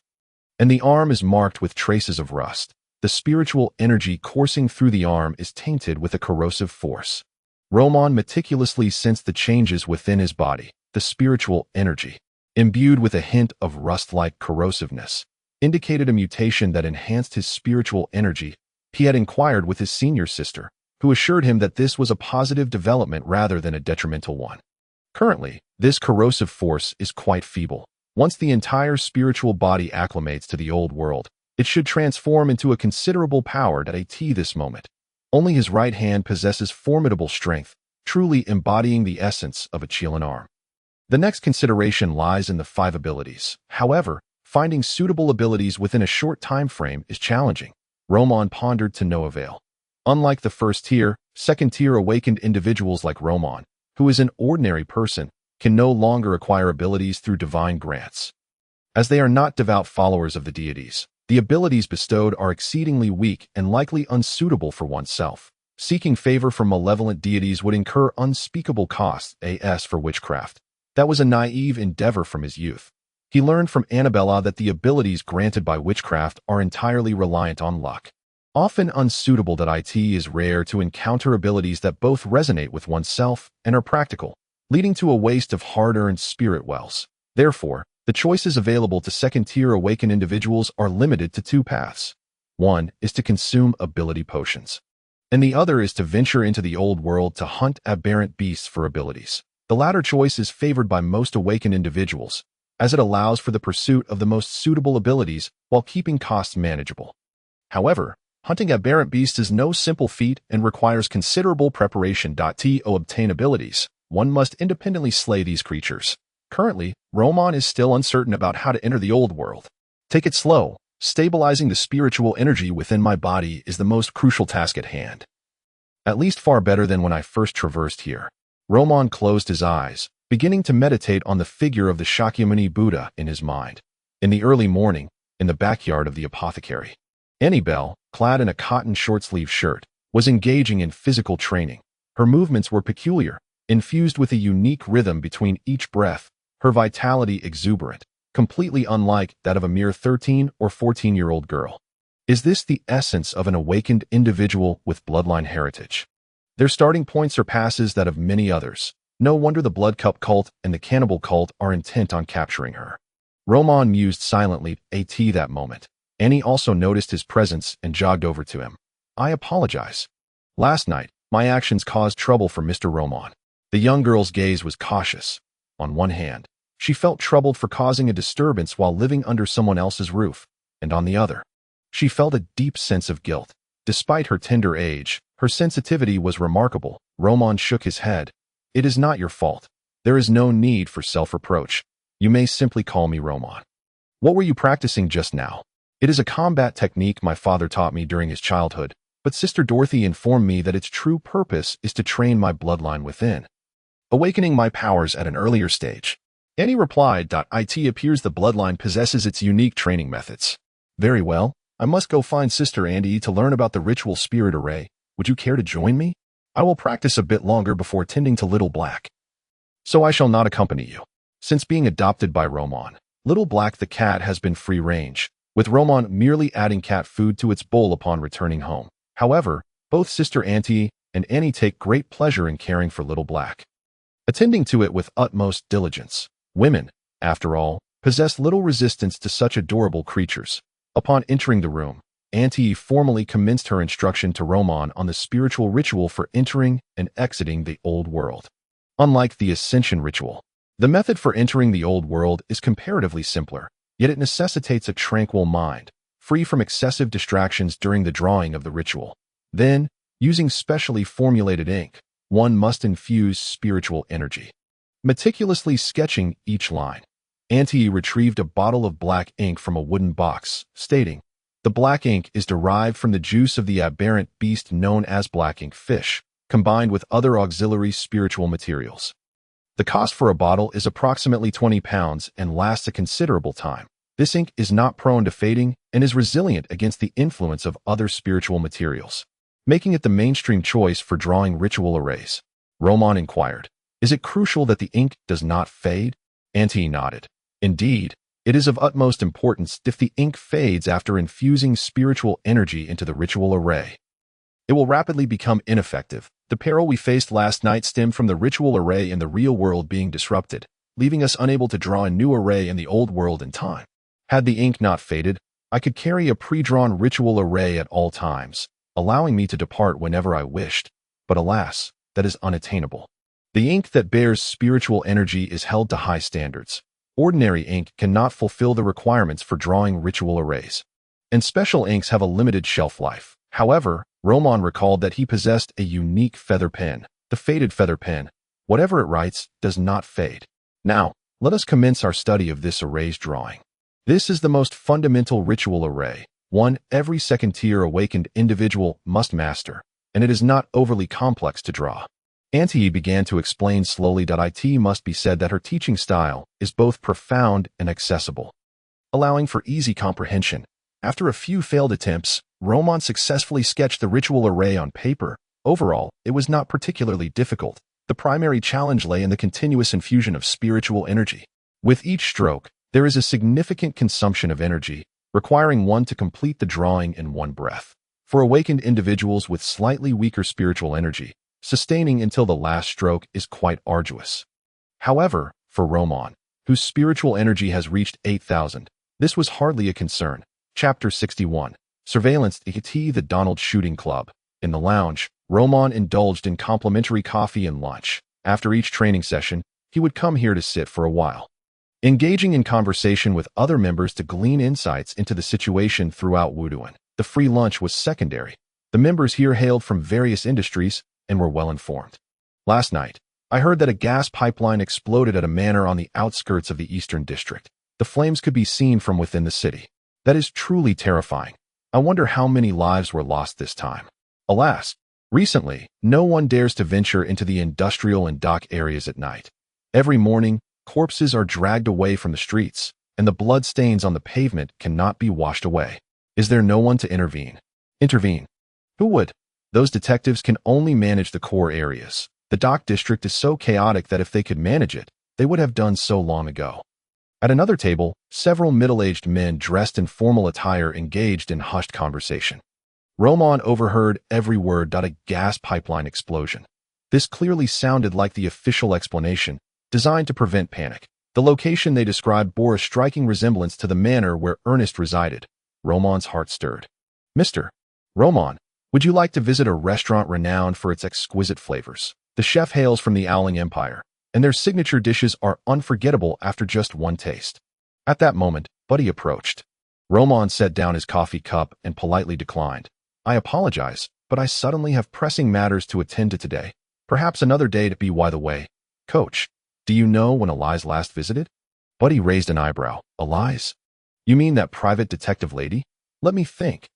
and the arm is marked with traces of rust. The spiritual energy coursing through the arm is tainted with a corrosive force. Roman meticulously sensed the changes within his body. The spiritual energy, imbued with a hint of rust-like corrosiveness, indicated a mutation that enhanced his spiritual energy. He had inquired with his senior sister, who assured him that this was a positive development rather than a detrimental one. Currently, this corrosive force is quite feeble. Once the entire spiritual body acclimates to the old world, it should transform into a considerable power at this moment. Only his right hand possesses formidable strength, truly embodying the essence of a Chilan arm. The next consideration lies in the 5 abilities. However, finding suitable abilities within a short time frame is challenging. Roman pondered to no avail. Unlike the first-tier, second-tier awakened individuals like Roman, who is an ordinary person, can no longer acquire abilities through divine grants. As they are not devout followers of the deities, the abilities bestowed are exceedingly weak and likely unsuitable for oneself. Seeking favor from malevolent deities would incur unspeakable costs for witchcraft. That was a naive endeavor from his youth. He learned from Annabella that the abilities granted by witchcraft are entirely reliant on luck. Often unsuitable, that it is rare to encounter abilities that both resonate with oneself and are practical, leading to a waste of hard-earned spirit wells. Therefore, the choices available to second-tier awakened individuals are limited to 2 paths. One is to consume ability potions, and the other is to venture into the old world to hunt aberrant beasts for abilities. The latter choice is favored by most awakened individuals, as it allows for the pursuit of the most suitable abilities while keeping costs manageable. However, hunting aberrant beasts is no simple feat and requires considerable preparation. To obtain abilities, one must independently slay these creatures. Currently, Roman is still uncertain about how to enter the old world. Take it slow. Stabilizing the spiritual energy within my body is the most crucial task at hand. At least far better than when I first traversed here. Roman closed his eyes, beginning to meditate on the figure of the Shakyamuni Buddha in his mind. In the early morning, in the backyard of the apothecary, Annabelle, clad in a cotton short-sleeve shirt, was engaging in physical training. Her movements were peculiar, infused with a unique rhythm between each breath, her vitality exuberant, completely unlike that of a mere 13 or 14-year-old girl. Is this the essence of an awakened individual with bloodline heritage? Their starting point surpasses that of many others. No wonder the Blood Cup cult and the Cannibal cult are intent on capturing her. Roman mused silently that moment. Annie also noticed his presence and jogged over to him. I apologize. Last night, my actions caused trouble for Mr. Roman. The young girl's gaze was cautious. On one hand, she felt troubled for causing a disturbance while living under someone else's roof, and on the other, she felt a deep sense of guilt. Despite her tender age, her sensitivity was remarkable. Roman shook his head. It is not your fault. There is no need for self-reproach. You may simply call me Roman. What were you practicing just now? It is a combat technique my father taught me during his childhood, but Sister Dorothy informed me that its true purpose is to train my bloodline within, awakening my powers at an earlier stage. Annie replied. It appears the bloodline possesses its unique training methods. Very well, I must go find Sister Andy to learn about the ritual spirit array. Would you care to join me? I will practice a bit longer before tending to Little Black. So I shall not accompany you. Since being adopted by Roman, Little Black the cat has been free range, with Roman merely adding cat food to its bowl upon returning home. However, both Sister Auntie and Annie take great pleasure in caring for Little Black, attending to it with utmost diligence. Women, after all, possess little resistance to such adorable creatures. Upon entering the room, Auntie formally commenced her instruction to Roman on the spiritual ritual for entering and exiting the old world. Unlike the ascension ritual, the method for entering the old world is comparatively simpler, yet it necessitates a tranquil mind, free from excessive distractions during the drawing of the ritual. Then, using specially formulated ink, one must infuse spiritual energy. Meticulously sketching each line, Auntie retrieved a bottle of black ink from a wooden box, stating, "The black ink is derived from the juice of the aberrant beast known as black ink fish. combined with other auxiliary spiritual materials. The cost for a bottle is approximately 20 pounds and lasts a considerable time. This ink is not prone to fading and is resilient against the influence of other spiritual materials, making it the mainstream choice for drawing ritual arrays. Roman inquired, "Is it crucial that the ink does not fade?" Auntie nodded. "Indeed, it is of utmost importance if the ink fades after infusing spiritual energy into the ritual array. It will rapidly become ineffective. The peril we faced last night stemmed from the ritual array in the real world being disrupted, leaving us unable to draw a new array in the old world in time. Had the ink not faded, I could carry a pre-drawn ritual array at all times, allowing me to depart whenever I wished, but alas, that is unattainable. The ink that bears spiritual energy is held to high standards. Ordinary ink cannot fulfill the requirements for drawing ritual arrays, and special inks have a limited shelf life. However, Roman recalled that he possessed a unique feather pen. The faded feather pen, whatever it writes, does not fade. Now, let us commence our study of this array's drawing. This is the most fundamental ritual array, one every second tier awakened individual must master, and it is not overly complex to draw. Auntie began to explain slowly. It must be said that her teaching style is both profound and accessible, allowing for easy comprehension. After a few failed attempts, Roman successfully sketched the ritual array on paper. Overall, it was not particularly difficult. The primary challenge lay in the continuous infusion of spiritual energy. With each stroke, there is a significant consumption of energy, requiring one to complete the drawing in one breath. For awakened individuals with slightly weaker spiritual energy, sustaining until the last stroke is quite arduous. However, for Roman, whose spiritual energy has reached 8,000, this was hardly a concern. Chapter 61. Surveillance. The Donald Shooting Club. In the lounge, Roman indulged in complimentary coffee and lunch. After each training session, he would come here to sit for a while, engaging in conversation with other members to glean insights into the situation throughout Wuduan. The free lunch was secondary. The members here hailed from various industries and were well informed. Last night, I heard that a gas pipeline exploded at a manor on the outskirts of the Eastern District. The flames could be seen from within the city. That is truly terrifying. I wonder how many lives were lost this time. Alas, recently, no one dares to venture into the industrial and dock areas at night. Every morning, corpses are dragged away from the streets, and the blood stains on the pavement cannot be washed away. Is there no one to intervene? Intervene? Who would? Those detectives can only manage the core areas. The dock district is so chaotic that if they could manage it, they would have done so long ago. At another table, several middle-aged men dressed in formal attire engaged in hushed conversation. Roman overheard every word. A gas pipeline explosion. This clearly sounded like the official explanation, designed to prevent panic. The location they described bore a striking resemblance to the manor where Ernest resided. Roman's heart stirred. "Mr. Roman, would you like to visit a restaurant renowned for its exquisite flavors? The chef hails from the Owling Empire, and their signature dishes are unforgettable after just one taste." At that moment, Buddy approached. Roman set down his coffee cup and politely declined. "I apologize, but I suddenly have pressing matters to attend to today. Perhaps another day to be. By the way, Coach, do you know when Eliza last visited?" Buddy raised an eyebrow. "Eliza? You mean that private detective lady? Let me think.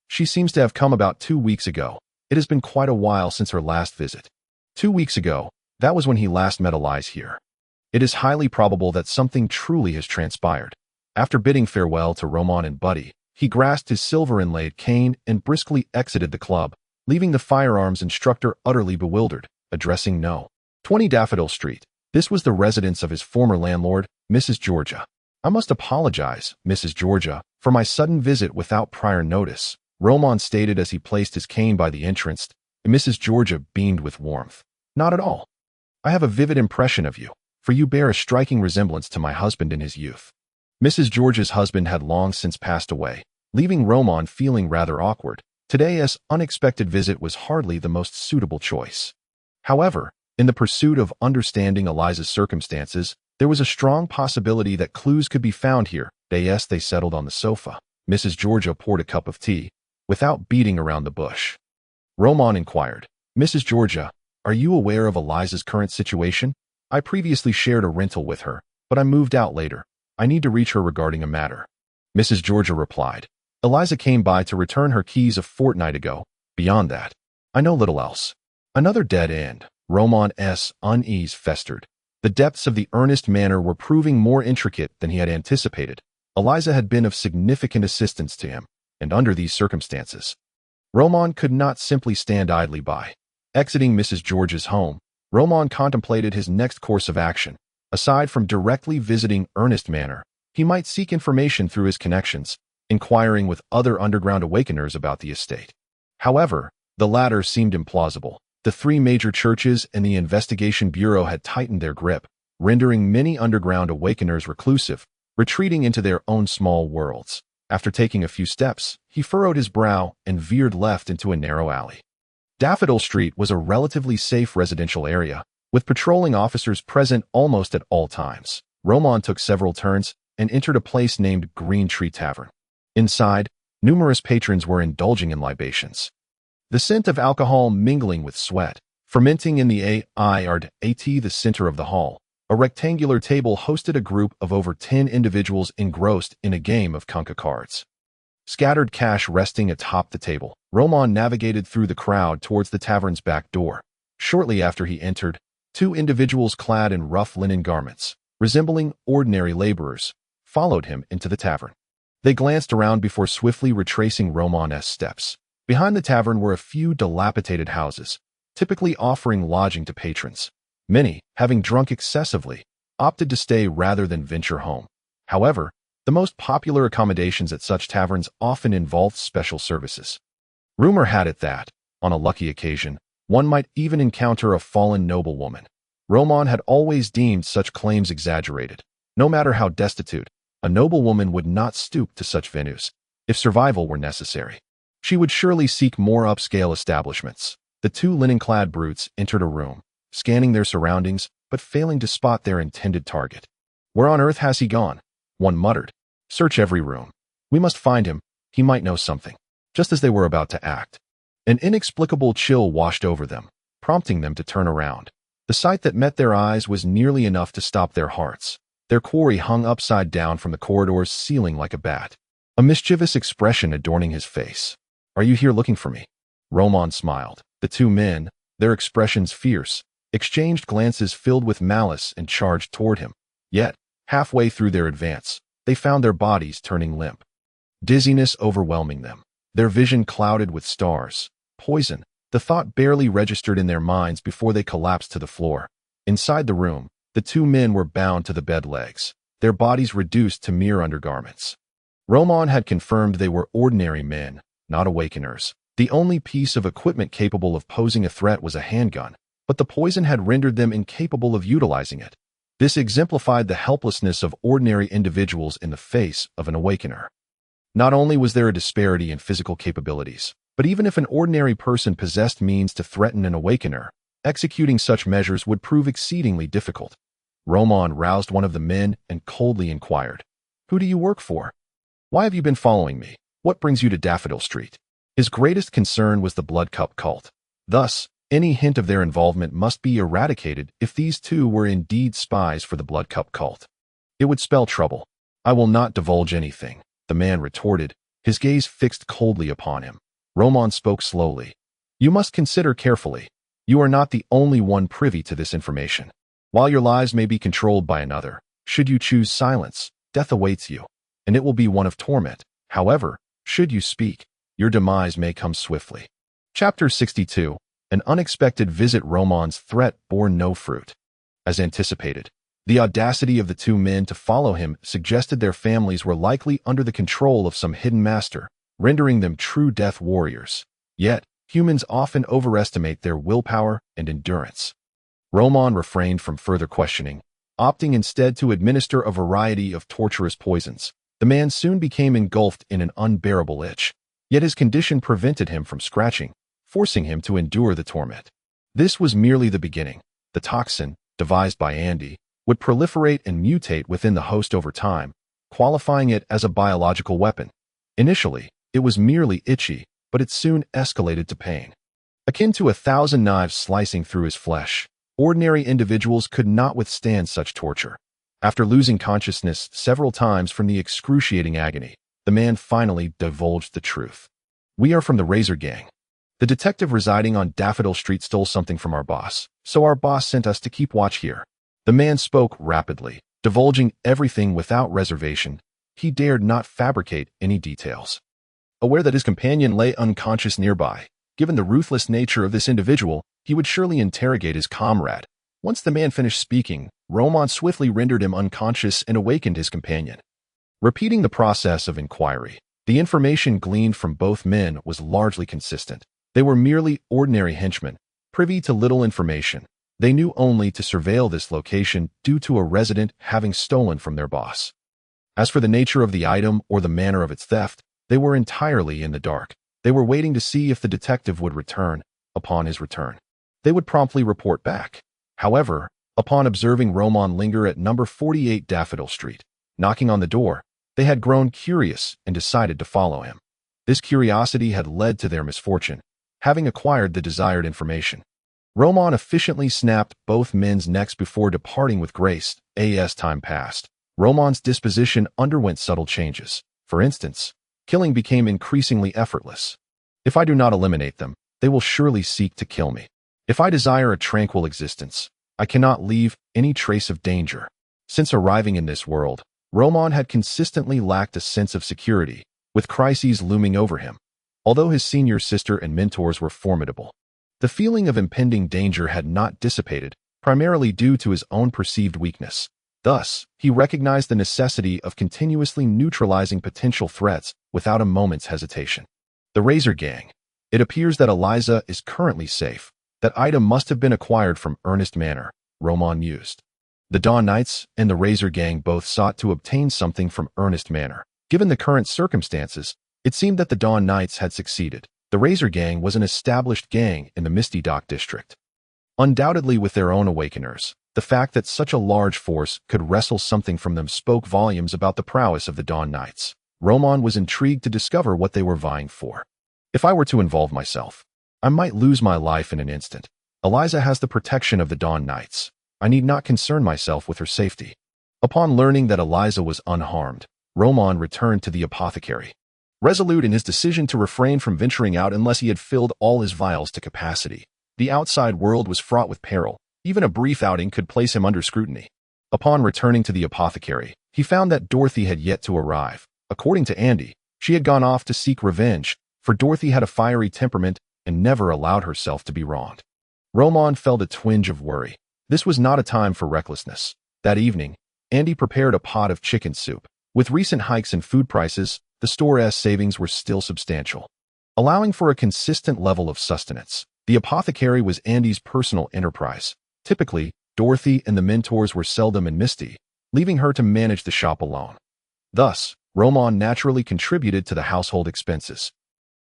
She seems to have come about 2 weeks ago. It has been quite a while since her last visit." 2 weeks ago, that was when he last met Eliza here. It is highly probable that something truly has transpired. After bidding farewell to Roman and Buddy, he grasped his silver-inlaid cane and briskly exited the club, leaving the firearms instructor utterly bewildered. Addressing No. 20 Daffodil Street. This was the residence of his former landlord, Mrs. Georgia. "I must apologize, Mrs. Georgia, for my sudden visit without prior notice," Roman stated as he placed his cane by the entrance. Mrs. Georgia beamed with warmth. "Not at all. I have a vivid impression of you, for you bear a striking resemblance to my husband in his youth." Mrs. Georgia's husband had long since passed away, leaving Roman feeling rather awkward. Today's unexpected visit was hardly the most suitable choice. However, in the pursuit of understanding Eliza's circumstances, there was a strong possibility that clues could be found here. They settled on the sofa. Mrs. Georgia poured a cup of tea, without beating around the bush. Roman inquired, "Mrs. Georgia, are you aware of Eliza's current situation? I previously shared a rental with her, but I moved out later. I need to reach her regarding a matter." Mrs. Georgia replied, "Eliza came by to return her keys a fortnight ago. Beyond that, I know little else." Another dead end. Roman's unease festered. The depths of the earnest manner were proving more intricate than he had anticipated. Eliza had been of significant assistance to him, and under these circumstances, Roman could not simply stand idly by. Exiting Mrs. George's home, Roman contemplated his next course of action. Aside from directly visiting Ernest Manor, he might seek information through his connections, inquiring with other underground awakeners about the estate. However, the latter seemed implausible. The three major churches and the investigation bureau had tightened their grip, rendering many underground awakeners reclusive, retreating into their own small worlds. After taking a few steps, he furrowed his brow and veered left into a narrow alley. Daffodil Street was a relatively safe residential area, with patrolling officers present almost at all times. Roman took several turns and entered a place named Green Tree Tavern. Inside, numerous patrons were indulging in libations. The scent of alcohol mingling with sweat, fermenting in the the center of the hall. A rectangular table hosted a group of over 10 individuals engrossed in a game of Kunka cards. Scattered cash resting atop the table, Roman navigated through the crowd towards the tavern's back door. Shortly after he entered, two individuals clad in rough linen garments, resembling ordinary laborers, followed him into the tavern. They glanced around before swiftly retracing Roman's steps. Behind the tavern were a few dilapidated houses, typically offering lodging to patrons. Many, having drunk excessively, opted to stay rather than venture home. However, the most popular accommodations at such taverns often involved special services. Rumor had it that, on a lucky occasion, one might even encounter a fallen noblewoman. Roman had always deemed such claims exaggerated. No matter how destitute, a noblewoman would not stoop to such venues. If survival were necessary, she would surely seek more upscale establishments. The two linen-clad brutes entered a room, scanning their surroundings, but failing to spot their intended target. "Where on earth has he gone?" one muttered. "Search every room. We must find him. He might know something." Just as they were about to act, an inexplicable chill washed over them, prompting them to turn around. The sight that met their eyes was nearly enough to stop their hearts. Their quarry hung upside down from the corridor's ceiling like a bat, a mischievous expression adorning his face. "Are you here looking for me?" Roman smiled. The two men, their expressions fierce, exchanged glances filled with malice and charged toward him. Yet, halfway through their advance, they found their bodies turning limp, dizziness overwhelming them, their vision clouded with stars. Poison, the thought barely registered in their minds before they collapsed to the floor. Inside the room, the two men were bound to the bed legs, their bodies reduced to mere undergarments. Roman had confirmed they were ordinary men, not awakeners. The only piece of equipment capable of posing a threat was a handgun, but the poison had rendered them incapable of utilizing it. This exemplified the helplessness of ordinary individuals in the face of an awakener. Not only was there a disparity in physical capabilities, but even if an ordinary person possessed means to threaten an awakener, executing such measures would prove exceedingly difficult. Roman roused one of the men and coldly inquired, "Who do you work for? Why have you been following me? What brings you to Daffodil Street?" His greatest concern was the Blood Cup cult. Thus, any hint of their involvement must be eradicated if these two were indeed spies for the Blood Cup cult. It would spell trouble. "I will not divulge anything," the man retorted, his gaze fixed coldly upon him. Roman spoke slowly. "You must consider carefully. You are not the only one privy to this information. While your lives may be controlled by another, should you choose silence, death awaits you, and it will be one of torment. However, should you speak, your demise may come swiftly." Chapter 62. An unexpected visit. Roman's threat bore no fruit. As anticipated, the audacity of the two men to follow him suggested their families were likely under the control of some hidden master, rendering them true death warriors. Yet, humans often overestimate their willpower and endurance. Roman refrained from further questioning, opting instead to administer a variety of torturous poisons. The man soon became engulfed in an unbearable itch, yet his condition prevented him from scratching, forcing him to endure the torment. This was merely the beginning. The toxin, devised by Andy, would proliferate and mutate within the host over time, qualifying it as a biological weapon. Initially, it was merely itchy, but it soon escalated to pain. Akin to 1,000 knives slicing through his flesh, ordinary individuals could not withstand such torture. After losing consciousness several times from the excruciating agony, the man finally divulged the truth. "We are from the Razor Gang." The detective residing on Daffodil Street stole something from our boss, so our boss sent us to keep watch here. The man spoke rapidly, divulging everything without reservation. He dared not fabricate any details. Aware that his companion lay unconscious nearby, given the ruthless nature of this individual, he would surely interrogate his comrade. Once the man finished speaking, Roman swiftly rendered him unconscious and awakened his companion. Repeating the process of inquiry, the information gleaned from both men was largely consistent. They were merely ordinary henchmen, privy to little information. They knew only to surveil this location due to a resident having stolen from their boss. As for the nature of the item or the manner of its theft, they were entirely in the dark. They were waiting to see if the detective would return. Upon his return, they would promptly report back. However, upon observing Roman linger at number 48 Daffodil Street, knocking on the door, they had grown curious and decided to follow him. This curiosity had led to their misfortune, having acquired the desired information. Roman efficiently snapped both men's necks before departing with grace. As time passed, Roman's disposition underwent subtle changes. For instance, killing became increasingly effortless. If I do not eliminate them, they will surely seek to kill me. If I desire a tranquil existence, I cannot leave any trace of danger. Since arriving in this world, Roman had consistently lacked a sense of security, with crises looming over him. Although his senior sister and mentors were formidable, the feeling of impending danger had not dissipated, primarily due to his own perceived weakness. Thus, he recognized the necessity of continuously neutralizing potential threats without a moment's hesitation. The Razor Gang. It appears that Eliza is currently safe. That item must have been acquired from Ernest Manor, Roman mused. The Dawn Knights and the Razor Gang both sought to obtain something from Ernest Manor. Given the current circumstances, it seemed that the Dawn Knights had succeeded. The Razor Gang was an established gang in the Misty Dock district. Undoubtedly with their own awakeners, the fact that such a large force could wrestle something from them spoke volumes about the prowess of the Dawn Knights. Roman was intrigued to discover what they were vying for. If I were to involve myself, I might lose my life in an instant. Eliza has the protection of the Dawn Knights. I need not concern myself with her safety. Upon learning that Eliza was unharmed, Roman returned to the apothecary. Resolute in his decision to refrain from venturing out unless he had filled all his vials to capacity. The outside world was fraught with peril. Even a brief outing could place him under scrutiny. Upon returning to the apothecary, he found that Dorothy had yet to arrive. According to Andy, she had gone off to seek revenge, for Dorothy had a fiery temperament and never allowed herself to be wronged. Roman felt a twinge of worry. This was not a time for recklessness. That evening, Andy prepared a pot of chicken soup. With recent hikes in food prices, the store's savings were still substantial. Allowing for a consistent level of sustenance, the apothecary was Andy's personal enterprise. Typically, Dorothy and the mentors were seldom in Misty, leaving her to manage the shop alone. Thus, Roman naturally contributed to the household expenses,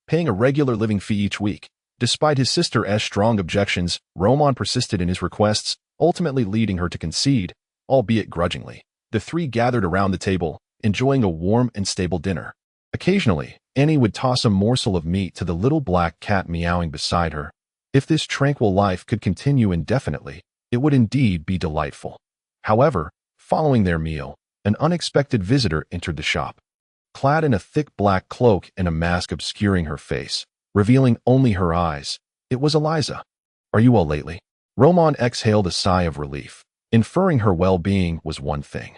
paying a regular living fee each week. Despite his sister's strong objections, Roman persisted in his requests, ultimately leading her to concede, albeit grudgingly. The three gathered around the table, enjoying a warm and stable dinner. Occasionally, Annie would toss a morsel of meat to the little black cat meowing beside her. If this tranquil life could continue indefinitely, it would indeed be delightful. However, following their meal, an unexpected visitor entered the shop. Clad in a thick black cloak and a mask obscuring her face, revealing only her eyes, it was Eliza. "Are you well lately?" Roman exhaled a sigh of relief. Inferring her well-being was one thing,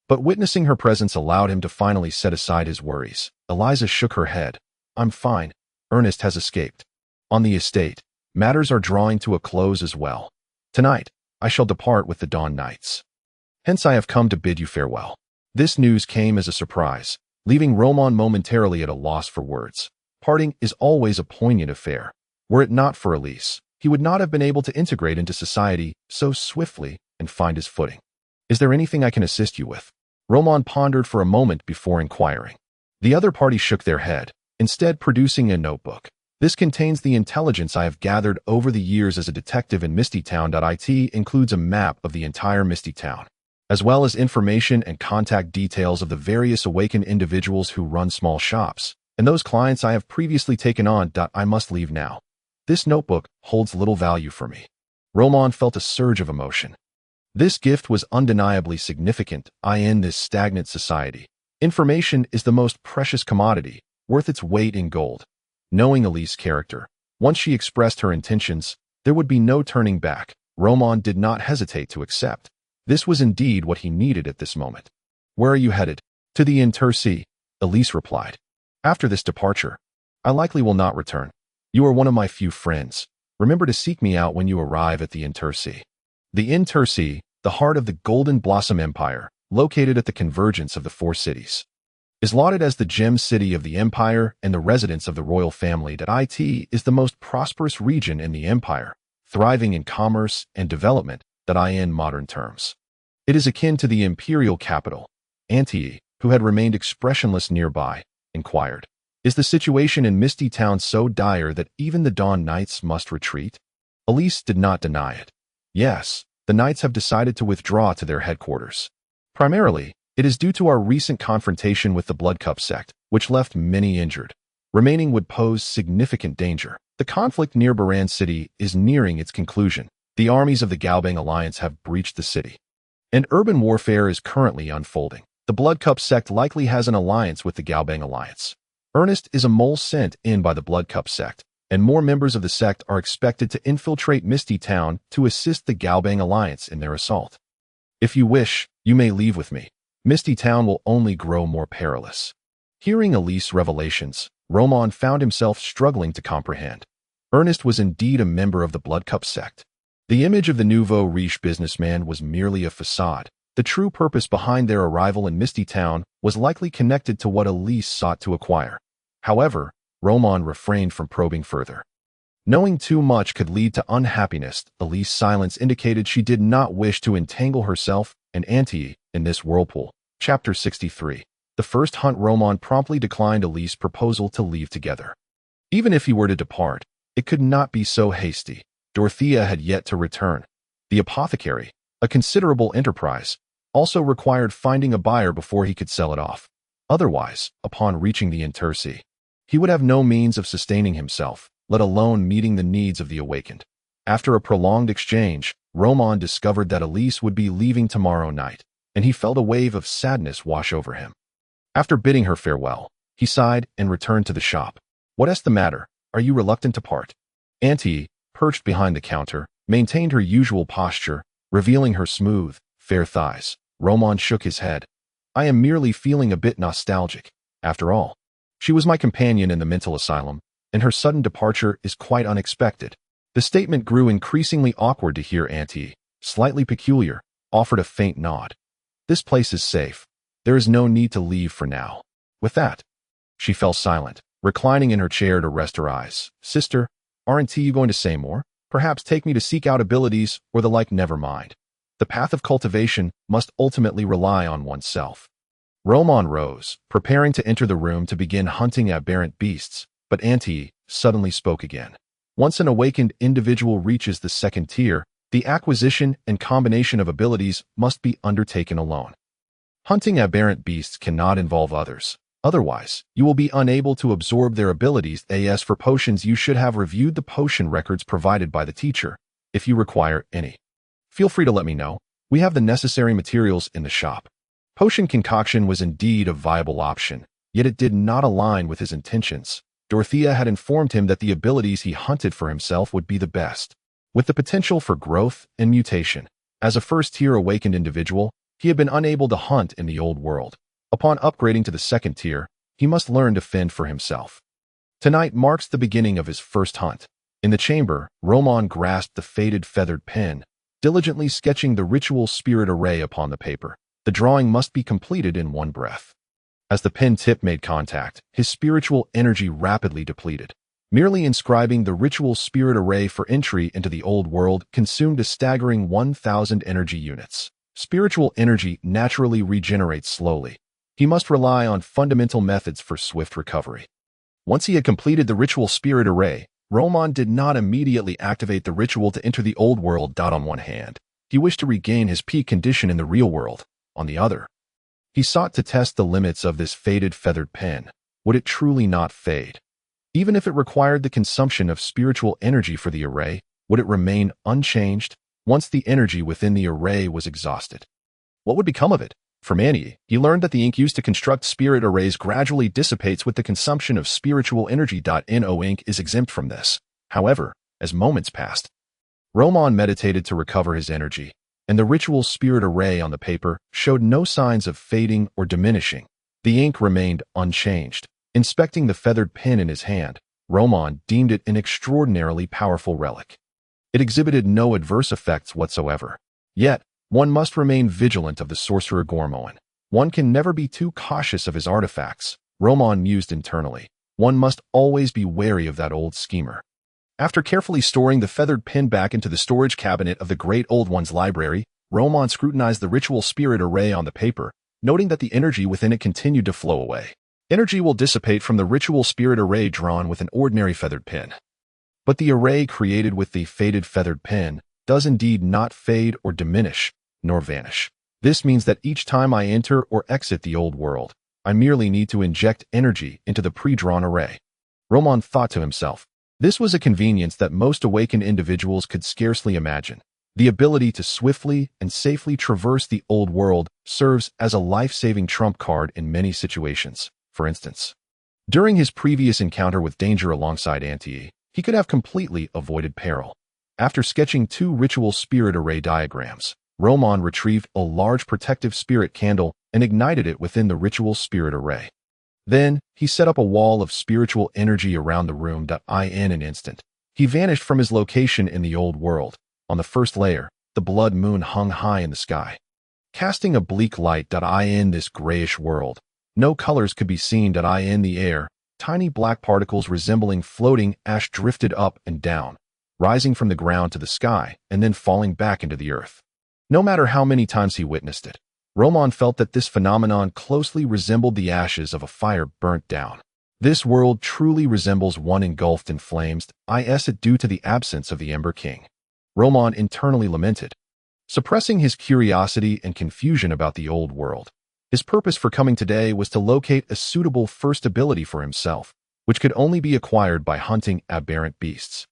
but witnessing her presence allowed him to finally set aside his worries. Eliza shook her head. "I'm fine. Ernest has escaped. On the estate, matters are drawing to a close as well. Tonight, I shall depart with the Dawn Knights. Hence I have come to bid you farewell." This news came as a surprise, leaving Roman momentarily at a loss for words. Parting is always a poignant affair. Were it not for Elise, he would not have been able to integrate into society so swiftly and find his footing. "Is there anything I can assist you with?" Roman pondered for a moment before inquiring. The other party shook their head, instead producing a notebook. "This contains the intelligence I have gathered over the years as a detective in Mistytown.it includes a map of the entire Misty Town, as well as information and contact details of the various awakened individuals who run small shops, and those clients I have previously taken on. I must leave now. This notebook holds little value for me." Roman felt a surge of emotion. This gift was undeniably significant. In this stagnant society, information is the most precious commodity, worth its weight in gold. Knowing Elise's character, Once she expressed her intentions, there would be no turning back. Roman did not hesitate to accept. This was indeed what he needed at this moment. "Where are you headed?" "To the Intercy," Elise replied. "After this departure, I likely will not return. You are one of my few friends. Remember to seek me out when you arrive at the Intercy." The Intercy, the heart of the Golden Blossom Empire, located at the convergence of the four cities, is lauded as the gem city of the empire and the residence of the royal family. That it is the most prosperous region in the empire, thriving in commerce and development that in modern terms. It is akin to the imperial capital. Antioe, who had remained expressionless nearby, inquired, "Is the situation in Misty Town so dire that even the Dawn Knights must retreat?" Elise did not deny it. "Yes, the Knights have decided to withdraw to their headquarters. Primarily, it is due to our recent confrontation with the Blood Cup sect, which left many injured. Remaining would pose significant danger. The conflict near Baran City is nearing its conclusion. The armies of the Gaobang Alliance have breached the city, and urban warfare is currently unfolding. The Blood Cup sect likely has an alliance with the Gaobang Alliance. Ernest is a mole sent in by the Blood Cup sect, and more members of the sect are expected to infiltrate Misty Town to assist the Gaobang Alliance in their assault. If you wish, you may leave with me. Misty Town will only grow more perilous." Hearing Elise's revelations, Roman found himself struggling to comprehend. Ernest was indeed a member of the Blood Cup sect. The image of the nouveau riche businessman was merely a facade. The true purpose behind their arrival in Misty Town was likely connected to what Elise sought to acquire. However, Roman refrained from probing further. Knowing too much could lead to unhappiness, Elise's silence indicated she did not wish to entangle herself and Antioe in this whirlpool. Chapter 63. The first hunt. Roman promptly declined Elise's proposal to leave together. Even if he were to depart, it could not be so hasty. Dorothea had yet to return. The apothecary, a considerable enterprise, also required finding a buyer before he could sell it off. Otherwise, upon reaching the Intercy, he would have no means of sustaining himself, let alone meeting the needs of the awakened. After a prolonged exchange, Roman discovered that Elise would be leaving tomorrow night, and he felt a wave of sadness wash over him. After bidding her farewell, he sighed and returned to the shop. "What's the matter? Are you reluctant to part?" Antioe, perched behind the counter, maintained her usual posture, revealing her smooth, fair thighs. Roman shook his head. "I am merely feeling a bit nostalgic. After all, she was my companion in the mental asylum, and her sudden departure is quite unexpected." The statement grew increasingly awkward to hear. Antioe, slightly peculiar, offered a faint nod. "This place is safe. There is no need to leave for now." With that, she fell silent, reclining in her chair to rest her eyes. "Sister, aren't you going to say more? Perhaps take me to seek out abilities or the like." "Never mind. The path of cultivation must ultimately rely on oneself." Roman rose, preparing to enter the room to begin hunting aberrant beasts, but Antioe suddenly spoke again. "Once an awakened individual reaches the second tier, the acquisition and combination of abilities must be undertaken alone. Hunting aberrant beasts cannot involve others. Otherwise, you will be unable to absorb their abilities. As for potions, you should have reviewed the potion records provided by the teacher. If you require any, feel free to let me know. We have the necessary materials in the shop." Potion concoction was indeed a viable option, yet it did not align with his intentions. Dorothea had informed him that the abilities he hunted for himself would be the best, with the potential for growth and mutation. As a first-tier awakened individual, he had been unable to hunt in the old world. Upon upgrading to the second tier, he must learn to fend for himself. Tonight marks the beginning of his first hunt. In the chamber, Roman grasped the faded feathered pen, diligently sketching the ritual spirit array upon the paper. The drawing must be completed in one breath. As the pen tip made contact, his spiritual energy rapidly depleted. Merely inscribing the ritual spirit array for entry into the old world consumed a staggering 1,000 energy units. Spiritual energy naturally regenerates slowly. He must rely on fundamental methods for swift recovery. Once he had completed the ritual spirit array, Roman did not immediately activate the ritual to enter the old world. On one hand, he wished to regain his peak condition in the real world. On the other, he sought to test the limits of this faded feathered pen. Would it truly not fade? Even if it required the consumption of spiritual energy for the array, would it remain unchanged once the energy within the array was exhausted? What would become of it? From Antioe, he learned that the ink used to construct spirit arrays gradually dissipates with the consumption of spiritual energy. No ink is exempt from this. However, as moments passed, Roman meditated to recover his energy, and the ritual spirit array on the paper showed no signs of fading or diminishing. The ink remained unchanged. Inspecting the feathered pen in his hand, Roman deemed it an extraordinarily powerful relic. It exhibited no adverse effects whatsoever. Yet, one must remain vigilant of the sorcerer Gormoan. One can never be too cautious of his artifacts, Roman mused internally. One must always be wary of that old schemer. After carefully storing the feathered pen back into the storage cabinet of the Great Old One's library, Roman scrutinized the ritual spirit array on the paper, noting that the energy within it continued to flow away. Energy will dissipate from the ritual spirit array drawn with an ordinary feathered pen. But the array created with the faded feathered pen does indeed not fade or diminish, nor vanish. This means that each time I enter or exit the old world, I merely need to inject energy into the pre-drawn array. Roman thought to himself. This was a convenience that most awakened individuals could scarcely imagine. The ability to swiftly and safely traverse the old world serves as a life-saving trump card in many situations. For instance, during his previous encounter with danger alongside Antioe, he could have completely avoided peril. After sketching 2 ritual spirit array diagrams, Roman retrieved a large protective spirit candle and ignited it within the ritual spirit array. Then, he set up a wall of spiritual energy around the room. In an instant, he vanished from his location in the old world. On the first layer, the blood moon hung high in the sky, casting a bleak light. In this grayish world, no colors could be seen. In the air, tiny black particles resembling floating ash drifted up and down, rising from the ground to the sky and then falling back into the earth. No matter how many times he witnessed it, Roman felt that this phenomenon closely resembled the ashes of a fire burnt down. This world truly resembles one engulfed in flames, it due to the absence of the Ember King. Roman internally lamented, suppressing his curiosity and confusion about the old world. His purpose for coming today was to locate a suitable first ability for himself, which could only be acquired by hunting aberrant beasts.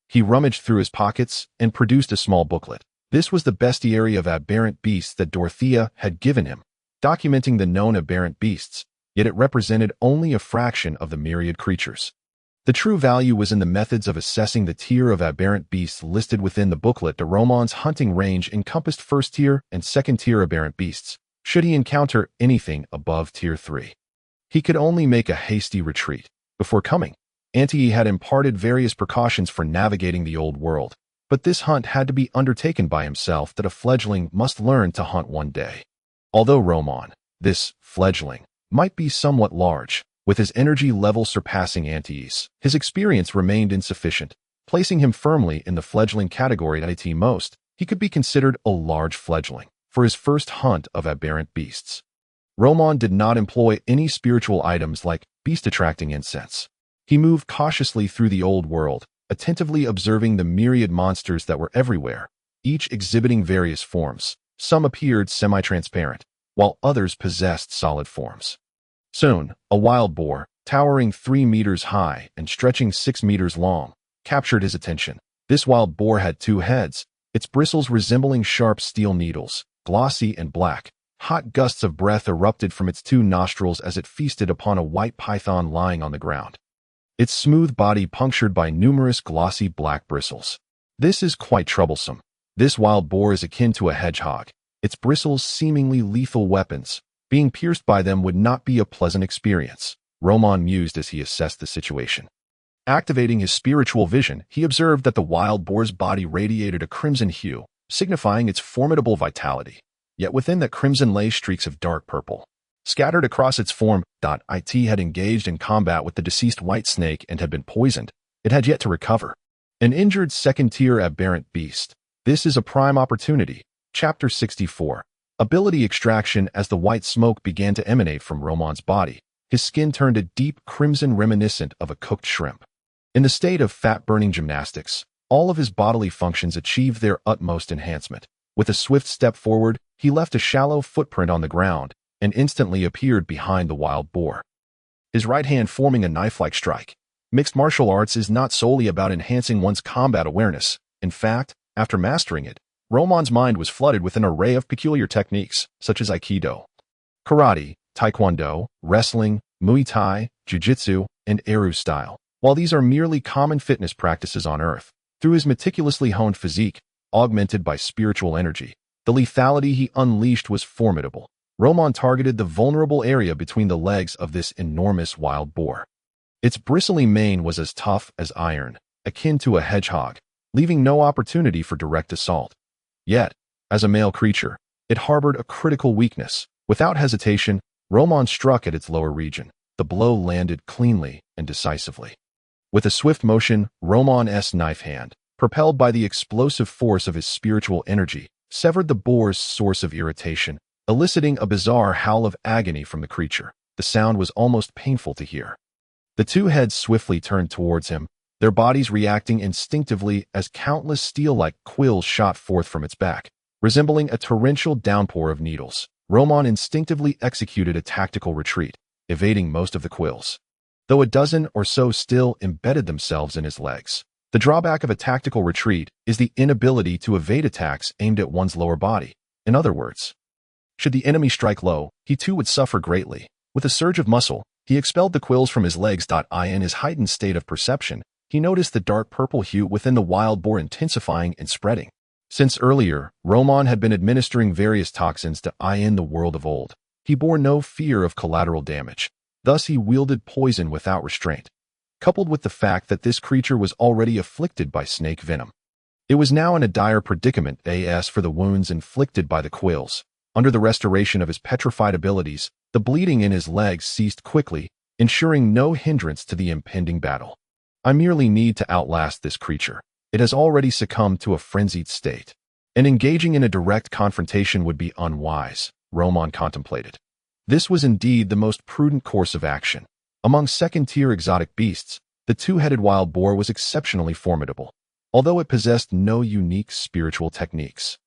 He rummaged through his pockets and produced a small booklet. This was the bestiary of aberrant beasts that Dorothea had given him, documenting the known aberrant beasts, yet it represented only a fraction of the myriad creatures. The true value was in the methods of assessing the tier of aberrant beasts listed within the booklet. Roman's hunting range encompassed first-tier and second-tier aberrant beasts. Should he encounter anything above tier 3, he could only make a hasty retreat. Before coming, Antioe had imparted various precautions for navigating the old world, but this hunt had to be undertaken by himself. A fledgling must learn to hunt one day. Although Roman, this fledgling, might be somewhat large, with his energy level surpassing Antioe's, his experience remained insufficient, placing him firmly in the fledgling category. At most, he could be considered a large fledgling for his first hunt of aberrant beasts. Roman did not employ any spiritual items like beast-attracting incense. He moved cautiously through the old world, attentively observing the myriad monsters that were everywhere, each exhibiting various forms. Some appeared semi-transparent, while others possessed solid forms. Soon, a wild boar, towering 3 meters high and stretching 6 meters long, captured his attention. This wild boar had 2 heads, its bristles resembling sharp steel needles, glossy and black. Hot gusts of breath erupted from its 2 nostrils as it feasted upon a white python lying on the ground, its smooth body punctured by numerous glossy black bristles. This is quite troublesome. This wild boar is akin to a hedgehog, its bristles seemingly lethal weapons. Being pierced by them would not be a pleasant experience, Roman mused as he assessed the situation. Activating his spiritual vision, he observed that the wild boar's body radiated a crimson hue, signifying its formidable vitality. Yet within that crimson lay streaks of dark purple. Scattered across its form, it had engaged in combat with the deceased white snake and had been poisoned. It had yet to recover. An injured second-tier aberrant beast. This is a prime opportunity. Chapter 64. Ability extraction. As the white smoke began to emanate from Roman's body, his skin turned a deep crimson reminiscent of a cooked shrimp. In the state of fat-burning gymnastics, all of his bodily functions achieved their utmost enhancement. With a swift step forward, he left a shallow footprint on the ground and instantly appeared behind the wild boar, his right hand forming a knife-like strike. Mixed martial arts is not solely about enhancing one's combat awareness. In fact, after mastering it, Roman's mind was flooded with an array of peculiar techniques, such as Aikido, karate, taekwondo, wrestling, Muay Thai, jiu-jitsu, and Eru style. While these are merely common fitness practices on Earth, through his meticulously honed physique, augmented by spiritual energy, the lethality he unleashed was formidable. Roman targeted the vulnerable area between the legs of this enormous wild boar. Its bristly mane was as tough as iron, akin to a hedgehog, leaving no opportunity for direct assault. Yet, as a male creature, it harbored a critical weakness. Without hesitation, Roman struck at its lower region. The blow landed cleanly and decisively. With a swift motion, Roman's knife hand, propelled by the explosive force of his spiritual energy, severed the boar's source of irritation, eliciting a bizarre howl of agony from the creature. The sound was almost painful to hear. The two heads swiftly turned towards him, their bodies reacting instinctively as countless steel-like quills shot forth from its back, resembling a torrential downpour of needles. Roman instinctively executed a tactical retreat, evading most of the quills, though a dozen or so still embedded themselves in his legs. The drawback of a tactical retreat is the inability to evade attacks aimed at one's lower body. In other words, should the enemy strike low, he too would suffer greatly. With a surge of muscle, he expelled the quills from his legs. In his heightened state of perception, he noticed the dark purple hue within the wild boar intensifying and spreading. Since earlier, Roman had been administering various toxins to the world of old. He bore no fear of collateral damage. Thus he wielded poison without restraint. Coupled with the fact that this creature was already afflicted by snake venom, it was now in a dire predicament as for the wounds inflicted by the quills. Under the restoration of his petrified abilities, the bleeding in his legs ceased quickly, ensuring no hindrance to the impending battle. I merely need to outlast this creature. It has already succumbed to a frenzied state, and engaging in a direct confrontation would be unwise, Roman contemplated. This was indeed the most prudent course of action. Among second-tier exotic beasts, the two-headed wild boar was exceptionally formidable, although it possessed no unique spiritual techniques.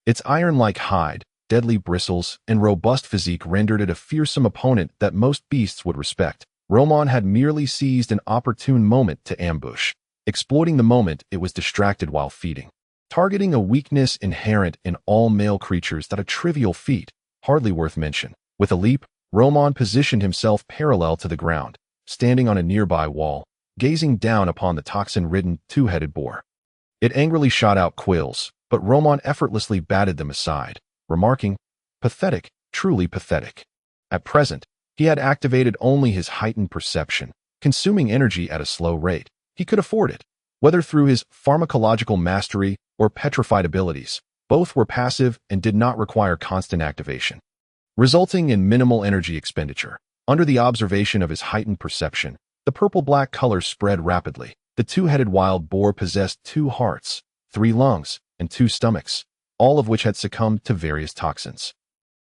Its iron-like hide, deadly bristles, and robust physique rendered it a fearsome opponent that most beasts would respect. Roman had merely seized an opportune moment to ambush, exploiting the moment it was distracted while feeding, targeting a weakness inherent in all male creatures. That a trivial feat, hardly worth mention. With a leap, Roman positioned himself parallel to the ground, standing on a nearby wall, gazing down upon the toxin-ridden two-headed boar. It angrily shot out quills, but Roman effortlessly batted them aside, remarking, "Pathetic, truly pathetic." At present, he had activated only his heightened perception, consuming energy at a slow rate. He could afford it. Whether through his pharmacological mastery or petrified abilities, both were passive and did not require constant activation, resulting in minimal energy expenditure. Under the observation of his heightened perception, the purple-black color spread rapidly. The two-headed wild boar possessed 2 hearts, 3 lungs, and 2 stomachs, all of which had succumbed to various toxins.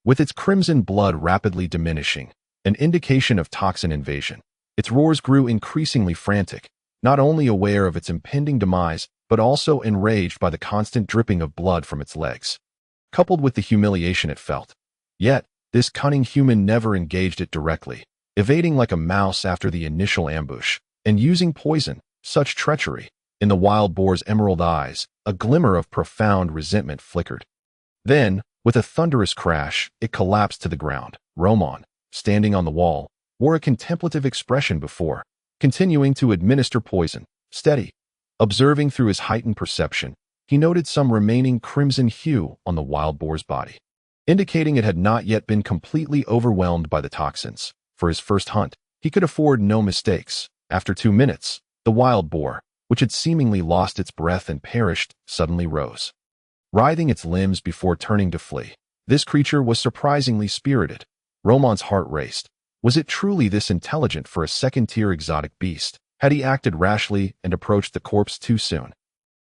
With its crimson blood rapidly diminishing, an indication of toxin invasion, its roars grew increasingly frantic, not only aware of its impending demise, but also enraged by the constant dripping of blood from its legs, coupled with the humiliation it felt. Yet, this cunning human never engaged it directly, evading like a mouse after the initial ambush, and using poison. Such treachery. In the wild boar's emerald eyes, a glimmer of profound resentment flickered. Then, with a thunderous crash, it collapsed to the ground. Roman, standing on the wall, wore a contemplative expression before continuing to administer poison. Steady. Observing through his heightened perception, he noted some remaining crimson hue on the wild boar's body, indicating it had not yet been completely overwhelmed by the toxins. For his first hunt, he could afford no mistakes. After 2 minutes, the wild boar, which had seemingly lost its breath and perished, suddenly rose, writhing its limbs before turning to flee. This creature was surprisingly spirited. Roman's heart raced. Was it truly this intelligent for a second-tier exotic beast? Had he acted rashly and approached the corpse too soon,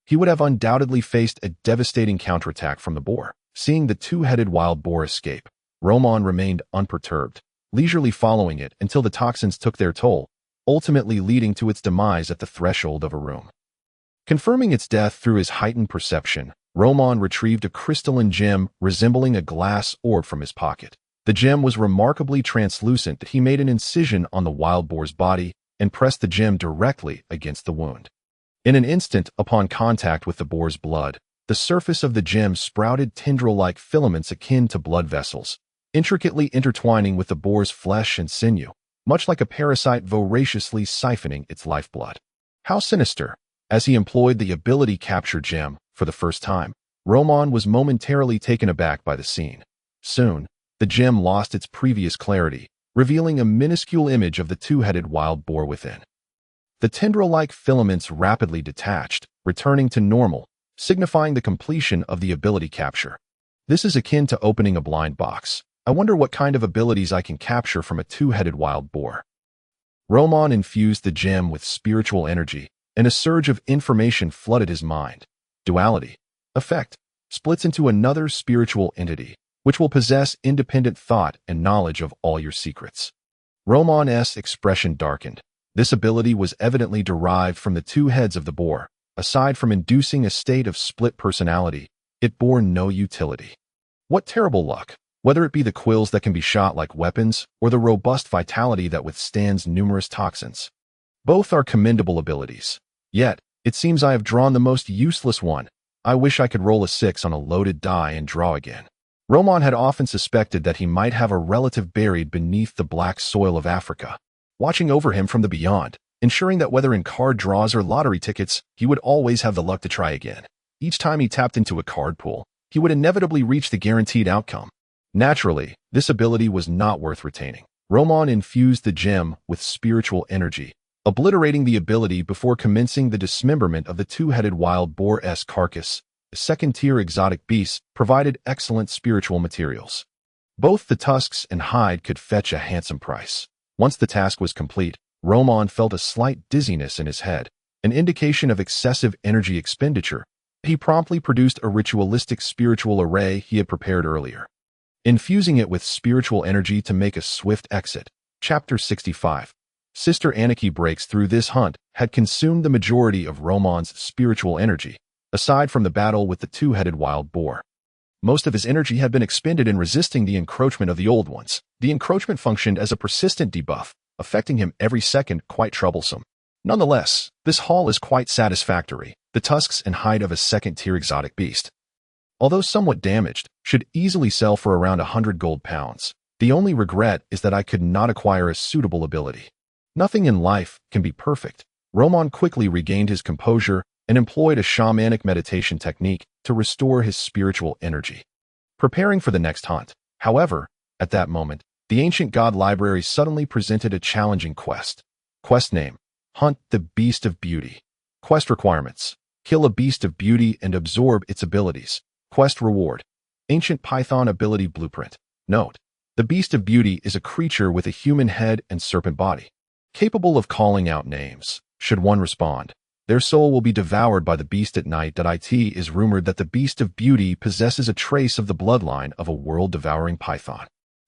he would have undoubtedly faced a devastating counterattack from the boar. Seeing the two-headed wild boar escape, Roman remained unperturbed, leisurely following it until the toxins took their toll, ultimately leading to its demise at the threshold of a room. Confirming its death through his heightened perception, Roman retrieved a crystalline gem resembling a glass orb from his pocket. The gem was remarkably translucent. He made an incision on the wild boar's body and pressed the gem directly against the wound. In an instant, upon contact with the boar's blood, the surface of the gem sprouted tendril-like filaments akin to blood vessels, intricately intertwining with the boar's flesh and sinew. much like a parasite voraciously siphoning its lifeblood. How sinister! As he employed the ability capture gem for the first time, Roman was momentarily taken aback by the scene. Soon, the gem lost its previous clarity, revealing a minuscule image of the two-headed wild boar within. The tendril-like filaments rapidly detached, returning to normal, signifying the completion of the ability capture. This is akin to opening a blind box. I wonder what kind of abilities I can capture from a two-headed wild boar. Roman infused the gem with spiritual energy, and a surge of information flooded his mind. Duality. Effect. Splits into another spiritual entity, which will possess independent thought and knowledge of all your secrets. Roman's expression darkened. This ability was evidently derived from the two heads of the boar. Aside from inducing a state of split personality, it bore no utility. What terrible luck! Whether it be the quills that can be shot like weapons, or the robust vitality that withstands numerous toxins. Both are commendable abilities. Yet, it seems I have drawn the most useless one. I wish I could roll a 6 on a loaded die and draw again. Roman had often suspected that he might have a relative buried beneath the black soil of Africa, watching over him from the beyond, ensuring that whether in card draws or lottery tickets, he would always have the luck to try again. Each time he tapped into a card pool, he would inevitably reach the guaranteed outcome. Naturally, this ability was not worth retaining. Roman infused the gem with spiritual energy, obliterating the ability before commencing the dismemberment of the two-headed wild boar's carcass. The second-tier exotic beasts provided excellent spiritual materials. Both the tusks and hide could fetch a handsome price. Once the task was complete, Roman felt a slight dizziness in his head, an indication of excessive energy expenditure. He promptly produced a ritualistic spiritual array he had prepared earlier, infusing it with spiritual energy to make a swift exit. Chapter 65. Sister Anarchy breaks through. This hunt had consumed the majority of Roman's spiritual energy, aside from the battle with the two-headed wild boar. Most of his energy had been expended in resisting the encroachment of the old ones. The encroachment functioned as a persistent debuff, affecting him every second, quite troublesome. Nonetheless, this haul is quite satisfactory. The tusks and hide of a second-tier exotic beast, although somewhat damaged, should easily sell for around 100 gold pounds. The only regret is that I could not acquire a suitable ability. Nothing in life can be perfect. Roman quickly regained his composure and employed a shamanic meditation technique to restore his spiritual energy, preparing for the next hunt. However, at that moment, the ancient god library suddenly presented a challenging quest. Quest name: Hunt the Beast of Beauty. Quest requirements: kill a beast of beauty and absorb its abilities. Quest reward: Ancient Python Ability Blueprint. Note: the Beast of Beauty is a creature with a human head and serpent body, capable of calling out names. Should one respond, their soul will be devoured by the beast at night. It is rumored that the Beast of Beauty possesses a trace of the bloodline of a world-devouring python,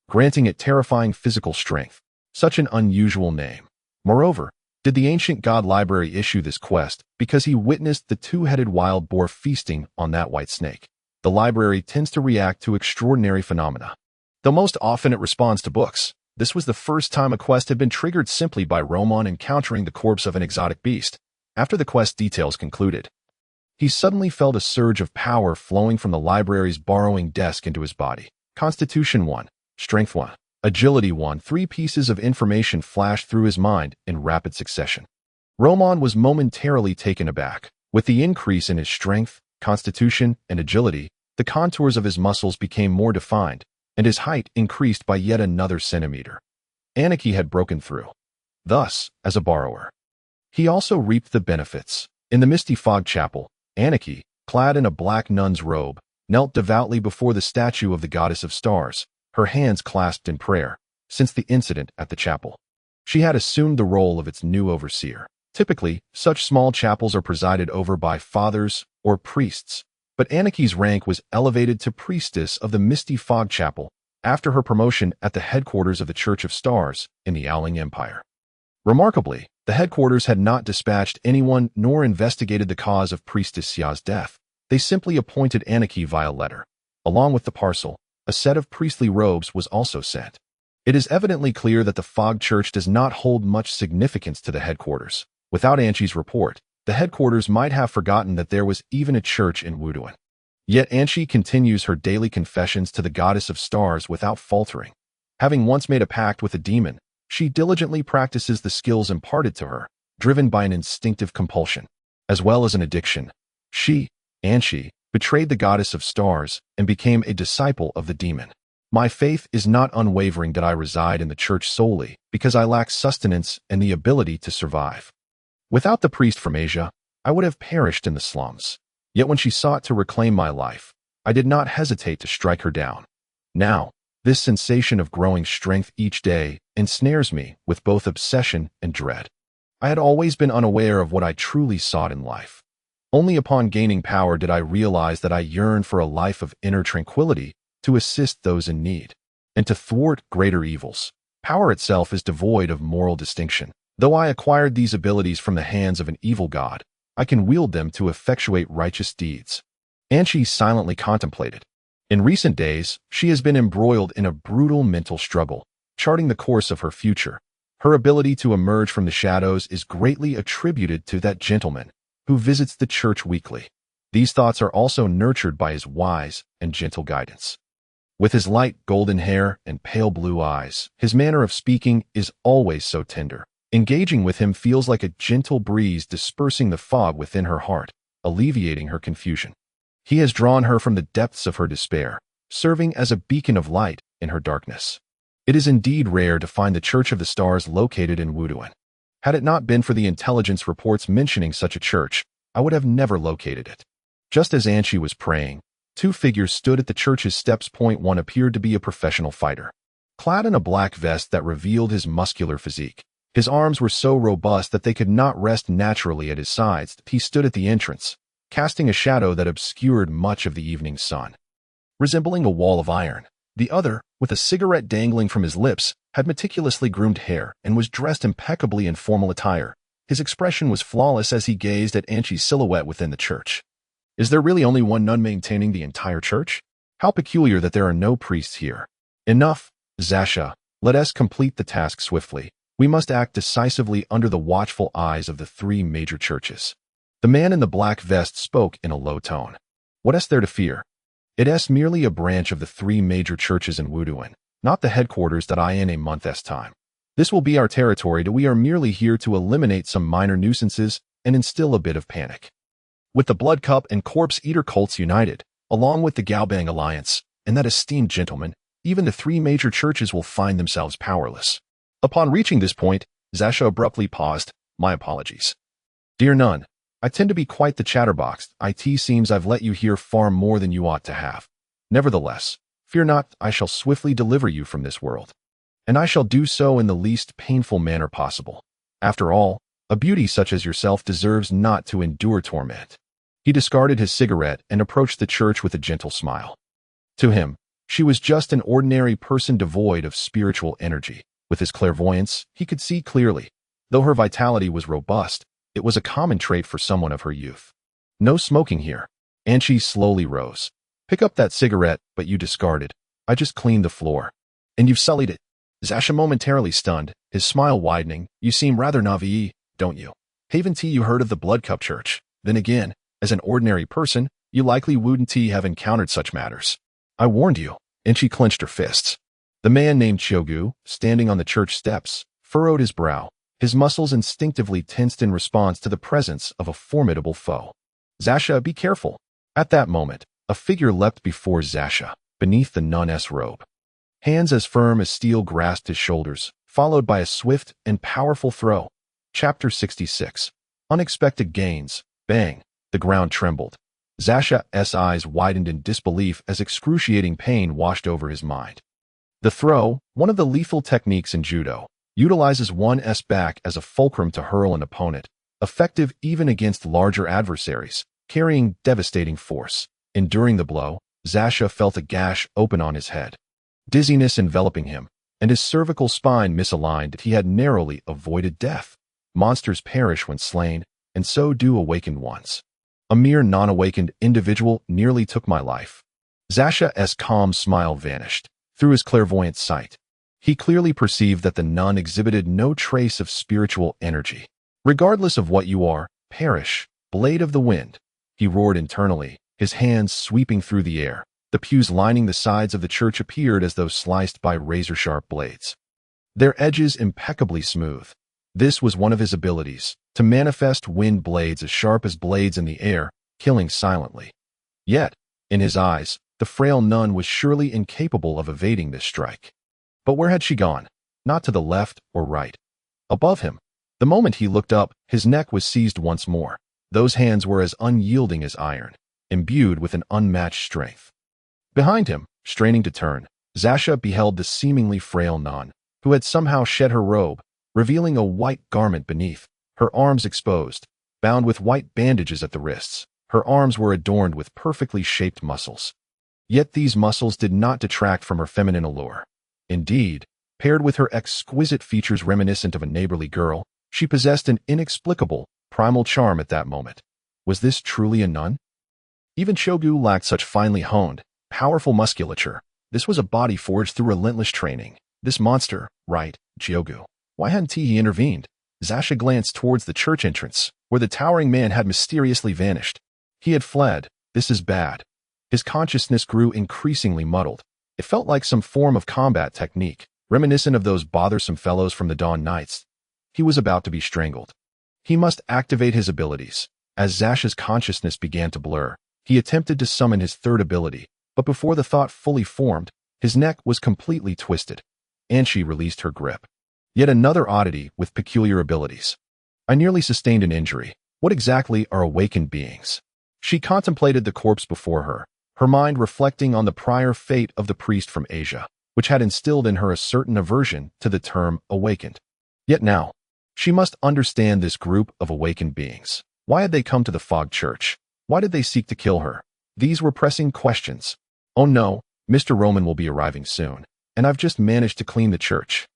granting it terrifying physical strength. Such an unusual name. Moreover, did the ancient god library issue this quest because he witnessed the two-headed wild boar feasting on that white snake? The library tends to react to extraordinary phenomena, though most often it responds to books. This was the first time a quest had been triggered simply by Roman encountering the corpse of an exotic beast. After the quest details concluded, he suddenly felt a surge of power flowing from the library's borrowing desk into his body. Constitution 1, Strength 1, Agility 1. 3 pieces of information flashed through his mind in rapid succession. Roman was momentarily taken aback. With the increase in his strength, constitution, and agility, the contours of his muscles became more defined, and his height increased by yet another centimeter. Anarchy had broken through. Thus, as a borrower, he also reaped the benefits. In the misty fog chapel, Anarchy, clad in a black nun's robe, knelt devoutly before the statue of the goddess of stars, her hands clasped in prayer. Since the incident at the chapel, she had assumed the role of its new overseer. Typically, such small chapels are presided over by fathers or priests, but Anarchy's rank was elevated to priestess of the Misty Fog Chapel after her promotion at the headquarters of the Church of Stars in the Owling Empire. Remarkably, the headquarters had not dispatched anyone nor investigated the cause of Priestess Xia's death. They simply appointed Anarchy via letter. Along with the parcel, a set of priestly robes was also sent. It is evidently clear that the Fog Church does not hold much significance to the headquarters. Without Anshi's report, the headquarters might have forgotten that there was even a church in Wuduan. Yet Anshi continues her daily confessions to the goddess of stars without faltering. Having once made a pact with a demon, She diligently practices the skills imparted to her, driven by an instinctive compulsion, as well as an addiction. She betrayed the goddess of stars and became a disciple of the demon. My faith is not unwavering that I reside in the church solely because I lack sustenance and the ability to survive. Without the priest from Asia, I would have perished in the slums. Yet when she sought to reclaim my life, I did not hesitate to strike her down. Now, this sensation of growing strength each day ensnares me with both obsession and dread. I had always been unaware of what I truly sought in life. Only upon gaining power did I realize that I yearned for a life of inner tranquility to assist those in need, and to thwart greater evils. Power itself is devoid of moral distinction. Though I acquired these abilities from the hands of an evil god, I can wield them to effectuate righteous deeds. And she silently contemplated. In recent days, she has been embroiled in a brutal mental struggle, charting the course of her future. Her ability to emerge from the shadows is greatly attributed to that gentleman who visits the church weekly. These thoughts are also nurtured by his wise and gentle guidance. With his light golden hair and pale blue eyes, his manner of speaking is always so tender. Engaging with him feels like a gentle breeze dispersing the fog within her heart, alleviating her confusion. He has drawn her from the depths of her despair, serving as a beacon of light in her darkness. It is indeed rare to find the Church of the Stars located in Wuduan. Had it not been for the intelligence reports mentioning such a church, I would have never located it. Just as Anshi was praying, two figures stood at the church's steps. One appeared to be a professional fighter. Clad in a black vest that revealed his muscular physique, his arms were so robust that they could not rest naturally at his sides. He stood at the entrance, casting a shadow that obscured much of the evening sun. Resembling a wall of iron, the other, with a cigarette dangling from his lips, had meticulously groomed hair and was dressed impeccably in formal attire. His expression was flawless as he gazed at Anshi's silhouette within the church. Is there really only one nun maintaining the entire church? How peculiar that there are no priests here. Enough, Zasha. Let us complete the task swiftly. We must act decisively under the watchful eyes of the three major churches. The man in the black vest spoke in a low tone. What is there to fear? It is merely a branch of the three major churches in Wuduan, not the headquarters that I in a month's time. This will be our territory. We are merely here to eliminate some minor nuisances and instill a bit of panic. With the Blood Cup and Corpse Eater cults united, along with the Gaobang Alliance, and that esteemed gentleman, even the three major churches will find themselves powerless. Upon reaching this point, Zasha abruptly paused. My apologies. Dear nun, I tend to be quite the chatterbox. It seems I've let you hear far more than you ought to have. Nevertheless, fear not, I shall swiftly deliver you from this world. And I shall do so in the least painful manner possible. After all, a beauty such as yourself deserves not to endure torment. He discarded his cigarette and approached the church with a gentle smile. To him, she was just an ordinary person devoid of spiritual energy. With his clairvoyance, he could see clearly. Though her vitality was robust, it was a common trait for someone of her youth. No smoking here. And she slowly rose. Pick up that cigarette, but you discarded. I just cleaned the floor. And you've sullied it. Zasha momentarily stunned, his smile widening. You seem rather naive, don't you? Haven't you heard of the Blood Cup Church? Then again, as an ordinary person, you likely wouldn't have encountered such matters. I warned you. And she clenched her fists. The man named Chiogu, standing on the church steps, furrowed his brow. His muscles instinctively tensed in response to the presence of a formidable foe. Zasha, be careful. At that moment, a figure leapt before Zasha, beneath the nun's robe. Hands as firm as steel grasped his shoulders, followed by a swift and powerful throw. Chapter 66. Unexpected gains. Bang. The ground trembled. Zasha's eyes widened in disbelief as excruciating pain washed over his mind. The throw, one of the lethal techniques in judo, utilizes one's back as a fulcrum to hurl an opponent, effective even against larger adversaries, carrying devastating force. Enduring the blow, Zasha felt a gash open on his head. Dizziness enveloping him, and his cervical spine misaligned. He had narrowly avoided death. Monsters perish when slain, and so do awakened ones. A mere non-awakened individual nearly took my life. Zasha's calm smile vanished. Through his clairvoyant sight, he clearly perceived that the nun exhibited no trace of spiritual energy. Regardless of what you are, perish, blade of the wind. He roared internally, his hands sweeping through the air. The pews lining the sides of the church appeared as though sliced by razor-sharp blades. their edges impeccably smooth. This was one of his abilities, to manifest wind blades as sharp as blades in the air, killing silently. Yet, in his eyes, the frail nun was surely incapable of evading this strike. But where had she gone? Not to the left or right. Above him. The moment he looked up, his neck was seized once more. Those hands were as unyielding as iron, imbued with an unmatched strength. Behind him, straining to turn, Zasha beheld the seemingly frail nun, who had somehow shed her robe, revealing a white garment beneath, her arms exposed, bound with white bandages at the wrists. Her arms were adorned with perfectly shaped muscles. Yet these muscles did not detract from her feminine allure. Indeed, paired with her exquisite features reminiscent of a neighborly girl, she possessed an inexplicable, primal charm at that moment. Was this truly a nun? Even Chogu lacked such finely honed, powerful musculature. This was a body forged through relentless training. This monster, right, Chogu. Why hadn't he intervened? Zasha glanced towards the church entrance, where the towering man had mysteriously vanished. He had fled. This is bad. His consciousness grew increasingly muddled. It felt like some form of combat technique, reminiscent of those bothersome fellows from the Dawn Knights. He was about to be strangled. He must activate his abilities. As Zasha's consciousness began to blur, he attempted to summon his third ability, but before the thought fully formed, his neck was completely twisted, and she released her grip. Yet another oddity with peculiar abilities. I nearly sustained an injury. What exactly are awakened beings? She contemplated the corpse before her mind reflecting on the prior fate of the priest from Asia, which had instilled in her a certain aversion to the term awakened. Yet now, she must understand this group of awakened beings. Why had they come to the Fog Church? Why did they seek to kill her? These were pressing questions. Oh no, Mr. Roman will be arriving soon, and I've just managed to clean the church.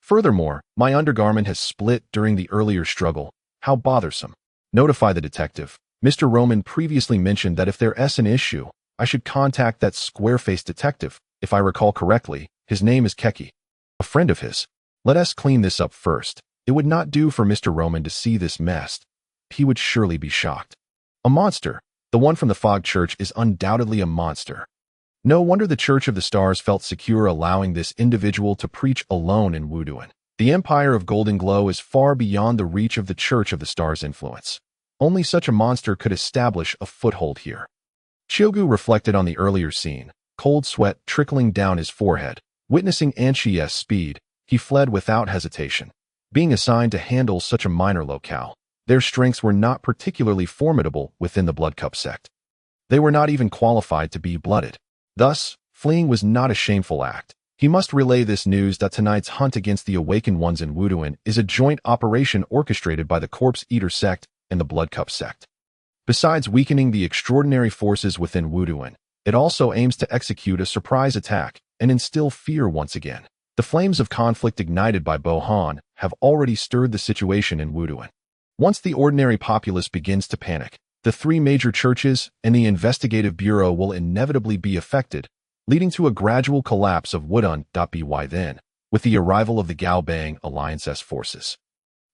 Furthermore, my undergarment has split during the earlier struggle. How bothersome. Notify the detective. Mr. Roman previously mentioned that if there's an issue, I should contact that square-faced detective. If I recall correctly, his name is Keki. A friend of his. Let us clean this up first. It would not do for Mr. Roman to see this mess. He would surely be shocked. A monster. The one from the Fog Church is undoubtedly a monster. No wonder the Church of the Stars felt secure allowing this individual to preach alone in Wuduan. The Empire of Golden Glow is far beyond the reach of the Church of the Stars' influence. Only such a monster could establish a foothold here. Chogu reflected on the earlier scene, cold sweat trickling down his forehead. Witnessing Anshi's speed, he fled without hesitation. Being assigned to handle such a minor locale, their strengths were not particularly formidable within the Blood Cup sect. They were not even qualified to be blooded. Thus, fleeing was not a shameful act. He must relay this news that tonight's hunt against the Awakened Ones in Wuduan is a joint operation orchestrated by the Corpse Eater sect and the Blood Cup sect. Besides weakening the extraordinary forces within Wuduan, it also aims to execute a surprise attack and instill fear once again. The flames of conflict ignited by Bohan have already stirred the situation in Wuduan. Once the ordinary populace begins to panic, the three major churches and the investigative bureau will inevitably be affected, leading to a gradual collapse of Wuduan.by then, with the arrival of the Gaobang Alliance's forces.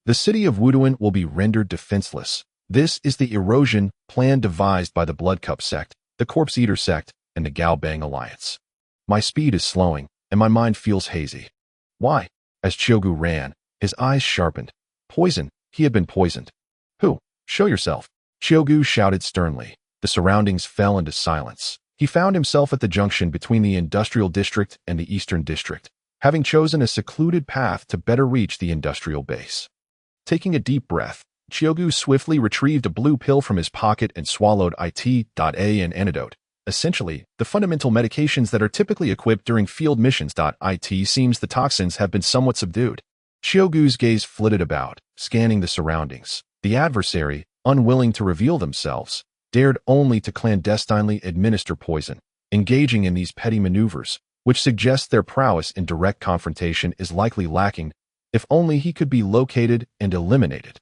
The city of Wuduan will be rendered defenseless. This is the erosion plan devised by the Blood Cup sect, the Corpse Eater sect, and the Gaobang Alliance. My speed is slowing, and my mind feels hazy. Why? As Chogu ran, his eyes sharpened. Poison. He had been poisoned. Who? Show yourself. Chogu shouted sternly. The surroundings fell into silence. He found himself at the junction between the industrial district and the eastern district, having chosen a secluded path to better reach the industrial base. Taking a deep breath, Chogu swiftly retrieved a blue pill from his pocket and swallowed it.A an antidote. Essentially, the fundamental medications that are typically equipped during field missions. It seems the toxins have been somewhat subdued. Chogu's gaze flitted about, scanning the surroundings. The adversary, unwilling to reveal themselves, dared only to clandestinely administer poison, engaging in these petty maneuvers, which suggests their prowess in direct confrontation is likely lacking. If only he could be located and eliminated.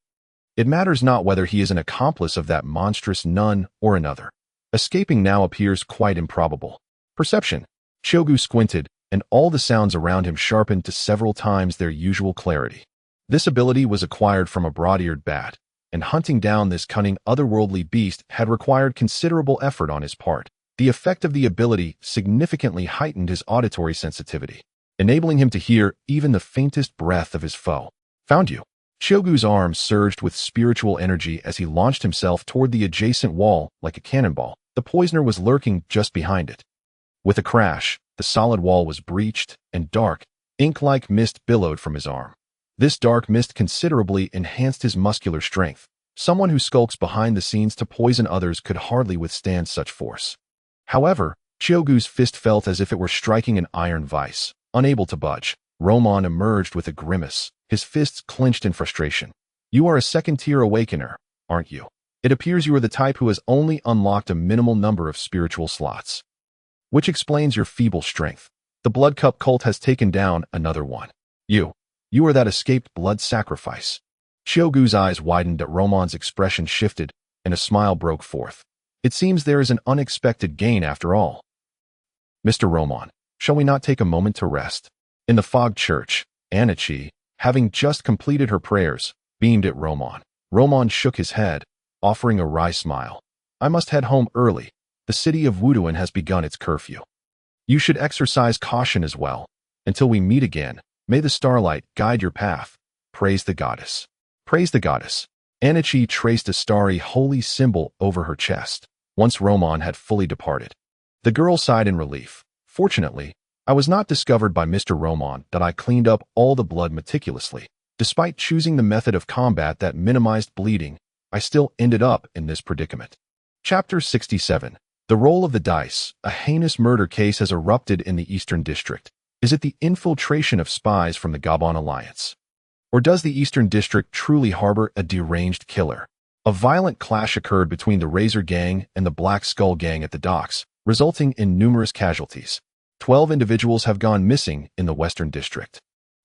It matters not whether he is an accomplice of that monstrous nun or another. Escaping now appears quite improbable. Perception. Chogu squinted, and all the sounds around him sharpened to several times their usual clarity. This ability was acquired from a broad-eared bat, and hunting down this cunning otherworldly beast had required considerable effort on his part. The effect of the ability significantly heightened his auditory sensitivity. enabling him to hear even the faintest breath of his foe. Found you. Chiogu's arm surged with spiritual energy as he launched himself toward the adjacent wall like a cannonball. The poisoner was lurking just behind it. With a crash, the solid wall was breached, and dark, ink-like mist billowed from his arm. This dark mist considerably enhanced his muscular strength. Someone who skulks behind the scenes to poison others could hardly withstand such force. However, Chiogu's fist felt as if it were striking an iron vise. Unable to budge, Roman emerged with a grimace, his fists clenched in frustration. You are a second-tier awakener, aren't you? It appears you are the type who has only unlocked a minimal number of spiritual slots. Which explains your feeble strength. The Blood Cup cult has taken down another one. You are that escaped blood sacrifice. Chiogu's eyes widened as Roman's expression shifted, and a smile broke forth. It seems there is an unexpected gain after all. Mr. Roman, shall we not take a moment to rest? In the fog church, Anichi, having just completed her prayers, beamed at Roman. Roman shook his head, offering a wry smile. I must head home early. The city of Wuduan has begun its curfew. You should exercise caution as well. Until we meet again, may the starlight guide your path. Praise the goddess. Praise the goddess. Anichi traced a starry holy symbol over her chest, once Roman had fully departed. The girl sighed in relief. Fortunately, I was not discovered by Mr. Roman that I cleaned up all the blood meticulously. Despite choosing the method of combat that minimized bleeding, I still ended up in this predicament. Chapter 67. The Roll of the Dice. A heinous murder case has erupted in the Eastern District. Is it the infiltration of spies from the Gabon Alliance? Or does the Eastern District truly harbor a deranged killer? A violent clash occurred between the Razor Gang and the Black Skull Gang at the docks, resulting in numerous casualties. 12 individuals have gone missing in the Western District.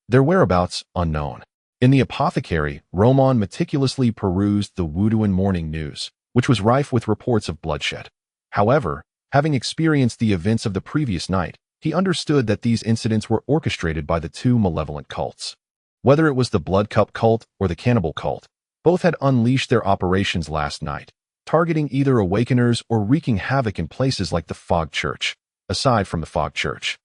Their whereabouts unknown. In the apothecary, Roman meticulously perused the Wuduan morning news, which was rife with reports of bloodshed. However, having experienced the events of the previous night, he understood that these incidents were orchestrated by the two malevolent cults. Whether it was the Blood Cup cult or the Cannibal cult, both had unleashed their operations last night, targeting either awakeners or wreaking havoc in places like the Fog Church. Aside from the Fog Church,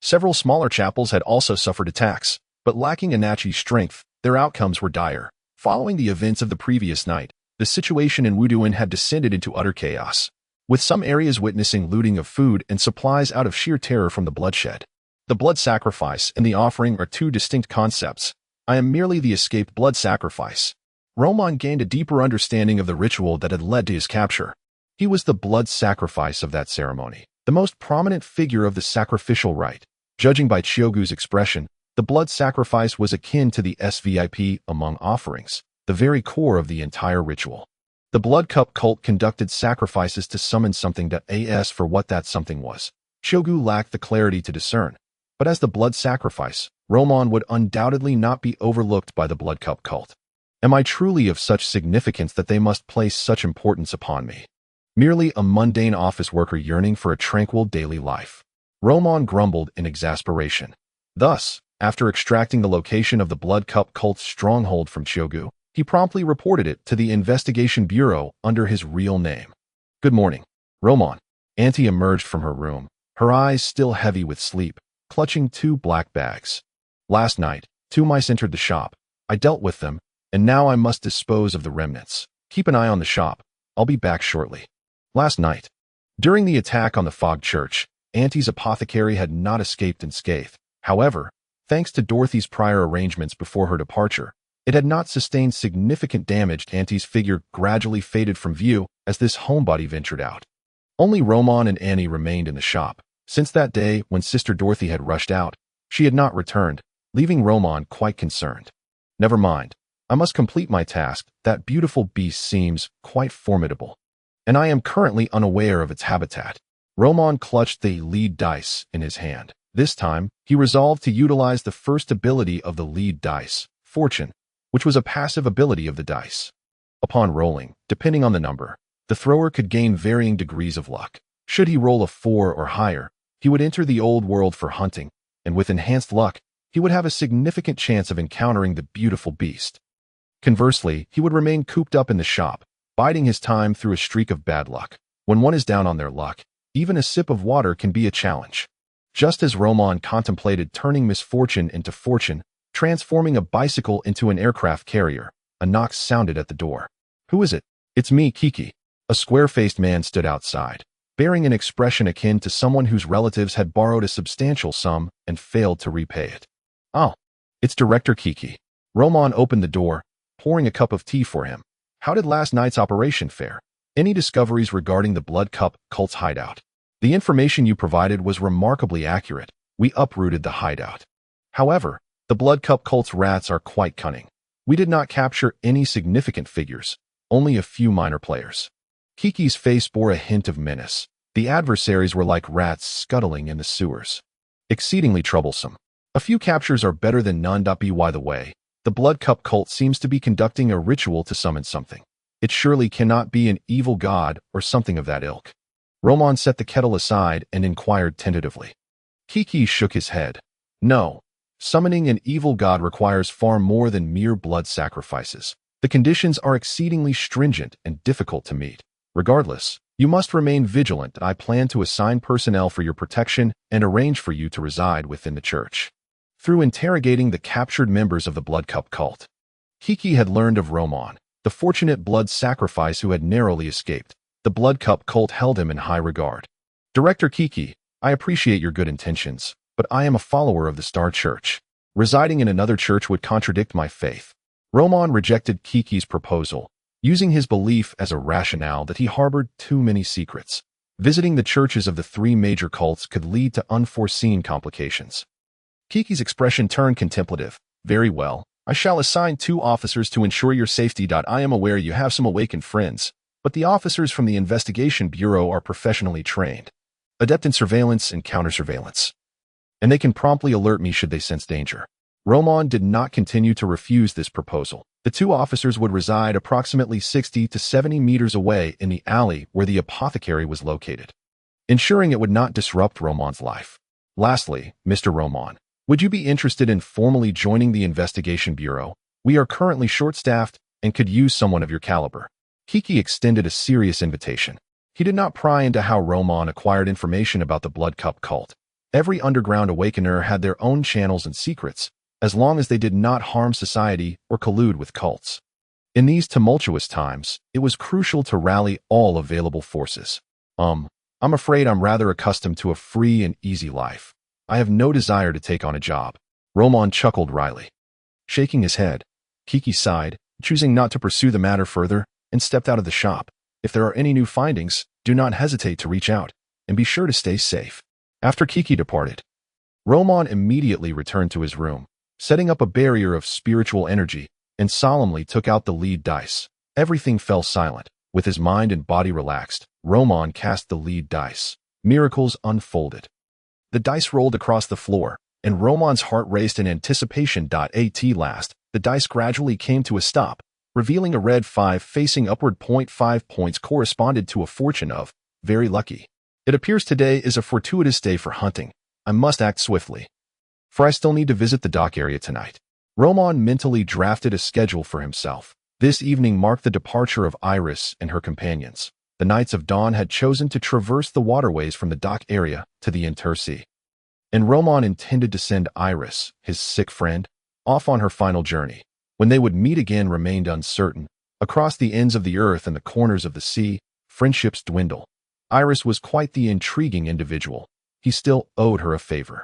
several smaller chapels had also suffered attacks, but lacking Anachi's strength, their outcomes were dire. Following the events of the previous night, the situation in Wuduan had descended into utter chaos, with some areas witnessing looting of food and supplies out of sheer terror from the bloodshed. The blood sacrifice and the offering are two distinct concepts. I am merely the escaped blood sacrifice. Roman gained a deeper understanding of the ritual that had led to his capture. He was the blood sacrifice of that ceremony, the most prominent figure of the sacrificial rite. Judging by Chiogu's expression, the blood sacrifice was akin to the SVIP among offerings, the very core of the entire ritual. The Blood Cup cult conducted sacrifices to summon something that as for what that something was, Chiogu lacked the clarity to discern. But as the blood sacrifice, Roman would undoubtedly not be overlooked by the Blood Cup cult. Am I truly of such significance that they must place such importance upon me? Merely a mundane office worker yearning for a tranquil daily life. Roman grumbled in exasperation. Thus, after extracting the location of the Blood Cup cult's stronghold from Chiogu, he promptly reported it to the Investigation Bureau under his real name. Good morning, Roman. Auntie emerged from her room, her eyes still heavy with sleep, clutching two black bags. Last night, 2 mice entered the shop. I dealt with them, and now I must dispose of the remnants. Keep an eye on the shop. I'll be back shortly. Last night, during the attack on the Fog Church, Auntie's apothecary had not escaped unscathed. However, thanks to Dorothy's prior arrangements before her departure, it had not sustained significant damage. Auntie's figure gradually faded from view as this homebody ventured out. Only Roman and Annie remained in the shop. Since that day when Sister Dorothy had rushed out, she had not returned, leaving Roman quite concerned. Never mind. I must complete my task. That beautiful beast seems quite formidable, and I am currently unaware of its habitat. Roman clutched the lead dice in his hand. This time, he resolved to utilize the first ability of the lead dice, Fortune, which was a passive ability of the dice. Upon rolling, depending on the number, the thrower could gain varying degrees of luck. Should he roll a 4 or higher, he would enter the old world for hunting, and with enhanced luck, he would have a significant chance of encountering the beautiful beast. Conversely, he would remain cooped up in the shop, biding his time through a streak of bad luck. When one is down on their luck, even a sip of water can be a challenge. Just as Roman contemplated turning misfortune into fortune, transforming a bicycle into an aircraft carrier, a knock sounded at the door. "Who is it?" "It's me, Kiki." A square-faced man stood outside, bearing an expression akin to someone whose relatives had borrowed a substantial sum and failed to repay it. "Oh, it's Director Kiki." Roman opened the door, pouring a cup of tea for him. "How did last night's operation fare? Any discoveries regarding the Blood Cup cult's hideout?" "The information you provided was remarkably accurate. We uprooted the hideout. However, the Blood Cup cult's rats are quite cunning. We did not capture any significant figures, only a few minor players." Kiki's face bore a hint of menace. The adversaries were like rats scuttling in the sewers. Exceedingly troublesome. "A few captures are better than none. By the way, the Blood Cup cult seems to be conducting a ritual to summon something. It surely cannot be an evil god or something of that ilk." Roman set the kettle aside and inquired tentatively. Kiki shook his head. "No. Summoning an evil god requires far more than mere blood sacrifices. The conditions are exceedingly stringent and difficult to meet. Regardless, you must remain vigilant. I plan to assign personnel for your protection and arrange for you to reside within the church." Through interrogating the captured members of the Blood Cup cult, Kiki had learned of Roman, the fortunate blood sacrifice who had narrowly escaped. The Blood Cup cult held him in high regard. "Director Kiki, I appreciate your good intentions, but I am a follower of the Star Church. Residing in another church would contradict my faith." Roman rejected Kiki's proposal, using his belief as a rationale that he harbored too many secrets. Visiting the churches of the three major cults could lead to unforeseen complications. Kiki's expression turned contemplative. "Very well. I shall assign 2 officers to ensure your safety. I am aware you have some awakened friends, but the officers from the Investigation Bureau are professionally trained, adept in surveillance and counter-surveillance, and they can promptly alert me should they sense danger." Roman did not continue to refuse this proposal. The 2 officers would reside approximately 60 to 70 meters away in the alley where the apothecary was located, ensuring it would not disrupt Roman's life. "Lastly, Mr. Roman, would you be interested in formally joining the Investigation Bureau? We are currently short-staffed and could use someone of your caliber." Kiki extended a serious invitation. He did not pry into how Roman acquired information about the Blood Cup cult. Every underground awakener had their own channels and secrets, as long as they did not harm society or collude with cults. In these tumultuous times, it was crucial to rally all available forces. I'm afraid I'm rather accustomed to a free and easy life. I have no desire to take on a job." Roman chuckled wryly. Shaking his head, Kiki sighed, choosing not to pursue the matter further, and stepped out of the shop. "If there are any new findings, do not hesitate to reach out, and be sure to stay safe." After Kiki departed, Roman immediately returned to his room, setting up a barrier of spiritual energy, and solemnly took out the lead dice. Everything fell silent. With his mind and body relaxed, Roman cast the lead dice. Miracles unfolded. The dice rolled across the floor, and Roman's heart raced in anticipation. At last, the dice gradually came to a stop, revealing a red 5 facing upward. 5 points corresponded to a fortune of very lucky. "It appears today is a fortuitous day for hunting. I must act swiftly, for I still need to visit the dock area tonight." Roman mentally drafted a schedule for himself. This evening marked the departure of Iris and her companions. The Knights of Dawn had chosen to traverse the waterways from the dock area to the Intersea, and Roman intended to send Iris, his sick friend, off on her final journey. When they would meet again remained uncertain. Across the ends of the earth and the corners of the sea, friendships dwindle. Iris was quite the intriguing individual. He still owed her a favor.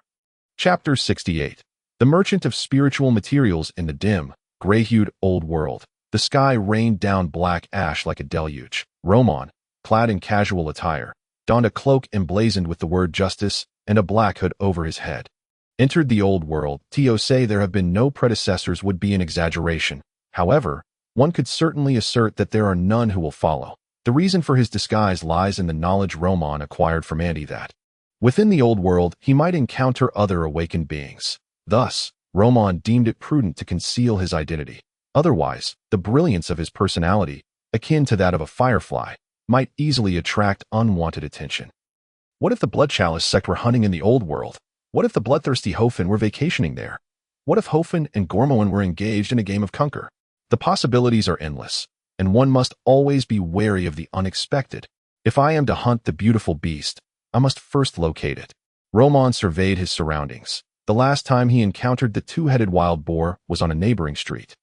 Chapter 68. The Merchant of Spiritual Materials. In the dim, gray-hued old world, the sky rained down black ash like a deluge. Roman, clad in casual attire, donned a cloak emblazoned with the word justice and a black hood over his head. Entered the old world. To say there have been no predecessors would be an exaggeration. However, one could certainly assert that there are none who will follow. The reason for his disguise lies in the knowledge Roman acquired from Andy that, within the old world, he might encounter other awakened beings. Thus, Roman deemed it prudent to conceal his identity. Otherwise, the brilliance of his personality, akin to that of a firefly, might easily attract unwanted attention. What if the Blood Chalice sect were hunting in the old world? What if the bloodthirsty Hofen were vacationing there? What if Hofen and Gormoen were engaged in a game of Conquer? The possibilities are endless, and one must always be wary of the unexpected. If I am to hunt the beautiful beast, I must first locate it. Roman surveyed his surroundings. The last time he encountered the two-headed wild boar was on a neighboring street.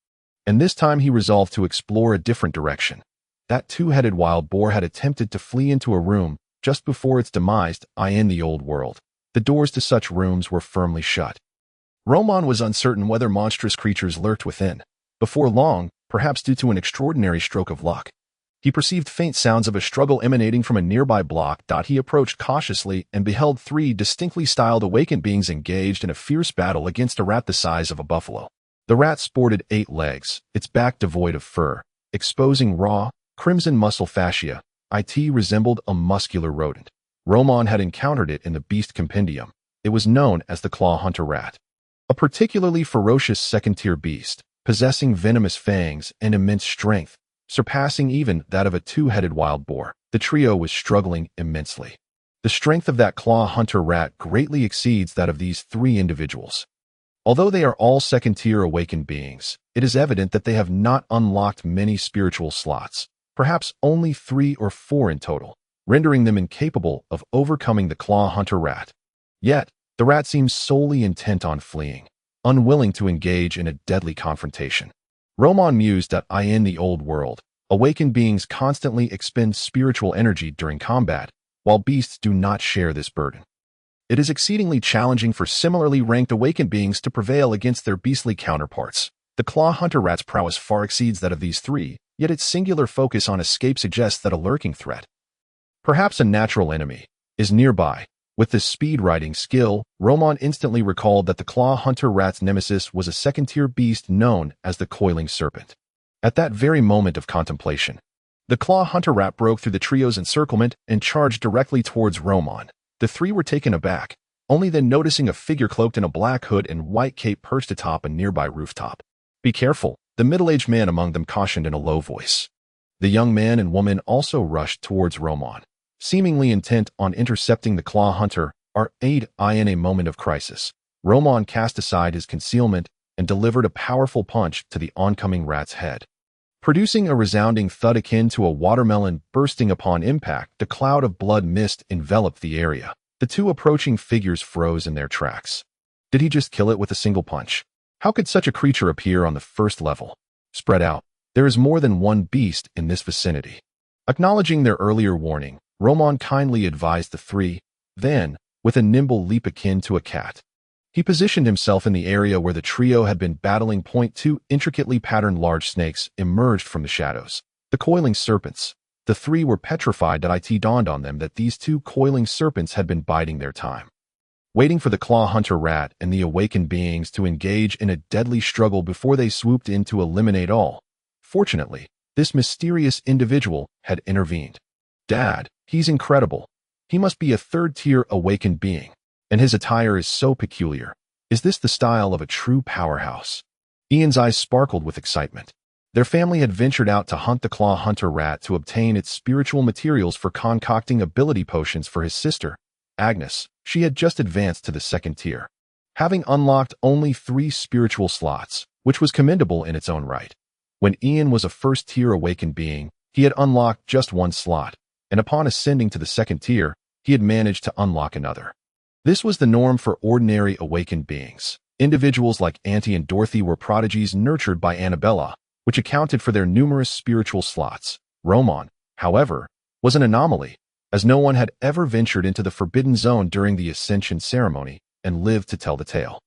And this time he resolved to explore a different direction. That two-headed wild boar had attempted to flee into a room just before its demise in the old world. The doors to such rooms were firmly shut. Roman was uncertain whether monstrous creatures lurked within. Before long, perhaps due to an extraordinary stroke of luck, he perceived faint sounds of a struggle emanating from a nearby block. He approached cautiously and beheld three distinctly styled awakened beings engaged in a fierce battle against a rat the size of a buffalo. The rat sported 8 legs, its back devoid of fur, exposing raw, crimson muscle fascia. It resembled a muscular rodent. Roman had encountered it in the Beast Compendium. It was known as the claw hunter rat, a particularly ferocious second-tier beast, possessing venomous fangs and immense strength, surpassing even that of a two-headed wild boar. The trio was struggling immensely. The strength of that claw hunter rat greatly exceeds that of these 3 individuals. Although they are all second-tier awakened beings, it is evident that they have not unlocked many spiritual slots, perhaps only 3 or 4 in total, rendering them incapable of overcoming the claw hunter rat. Yet, the rat seems solely intent on fleeing, unwilling to engage in a deadly confrontation. Roman mused that in the old world, awakened beings constantly expend spiritual energy during combat, while beasts do not share this burden. It is exceedingly challenging for similarly ranked awakened beings to prevail against their beastly counterparts. The claw hunter rat's prowess far exceeds that of these 3, yet its singular focus on escape suggests that a lurking threat, perhaps a natural enemy, is nearby. With this speed-riding skill, Roman instantly recalled that the claw hunter rat's nemesis was a second-tier beast known as the coiling serpent. At that very moment of contemplation, the claw hunter rat broke through the trio's encirclement and charged directly towards Roman. The 3 were taken aback, only then noticing a figure cloaked in a black hood and white cape perched atop a nearby rooftop. "Be careful," the middle-aged man among them cautioned in a low voice. The young man and woman also rushed towards Roman, seemingly intent on intercepting the claw hunter or aid in a moment of crisis. Roman cast aside his concealment and delivered a powerful punch to the oncoming rat's head. Producing a resounding thud akin to a watermelon bursting upon impact, the cloud of blood mist enveloped the area. The 2 approaching figures froze in their tracks. Did he just kill it with a single punch? How could such a creature appear on the first level? Spread out. There is more than one beast in this vicinity. Acknowledging their earlier warning, Roman kindly advised the 3, then, with a nimble leap akin to a cat, he positioned himself in the area where the trio had been battling. 2 intricately patterned large snakes emerged from the shadows. The coiling serpents. The 3 were petrified that it dawned on them that these 2 coiling serpents had been biding their time, waiting for the claw hunter rat and the awakened beings to engage in a deadly struggle before they swooped in to eliminate all. Fortunately, this mysterious individual had intervened. "Dad, he's incredible. He must be a 3rd-tier awakened being. And his attire is so peculiar. Is this the style of a true powerhouse?" Ian's eyes sparkled with excitement. Their family had ventured out to hunt the claw hunter rat to obtain its spiritual materials for concocting ability potions for his sister, Agnes. She had just advanced to the 2nd tier, having unlocked only 3 spiritual slots, which was commendable in its own right. When Ian was a 1st-tier awakened being, he had unlocked just 1 slot, and upon ascending to the 2nd tier, he had managed to unlock another. This was the norm for ordinary awakened beings. Individuals like Auntie and Dorothy were prodigies nurtured by Annabella, which accounted for their numerous spiritual slots. Roman, however, was an anomaly, as no one had ever ventured into the forbidden zone during the ascension ceremony and lived to tell the tale.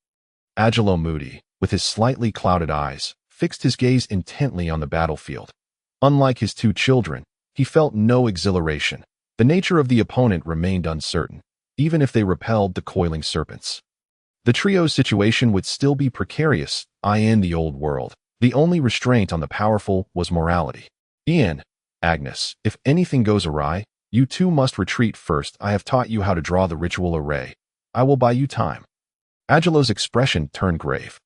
Angelo Moody, with his slightly clouded eyes, fixed his gaze intently on the battlefield. Unlike his 2 children, he felt no exhilaration. The nature of the opponent remained uncertain, even if they repelled the coiling serpents. The trio's situation would still be precarious in the old world. The only restraint on the powerful was morality. "Ian, Agnes, if anything goes awry, you 2 must retreat first. I have taught you how to draw the ritual array. I will buy you time." Angelo's expression turned grave.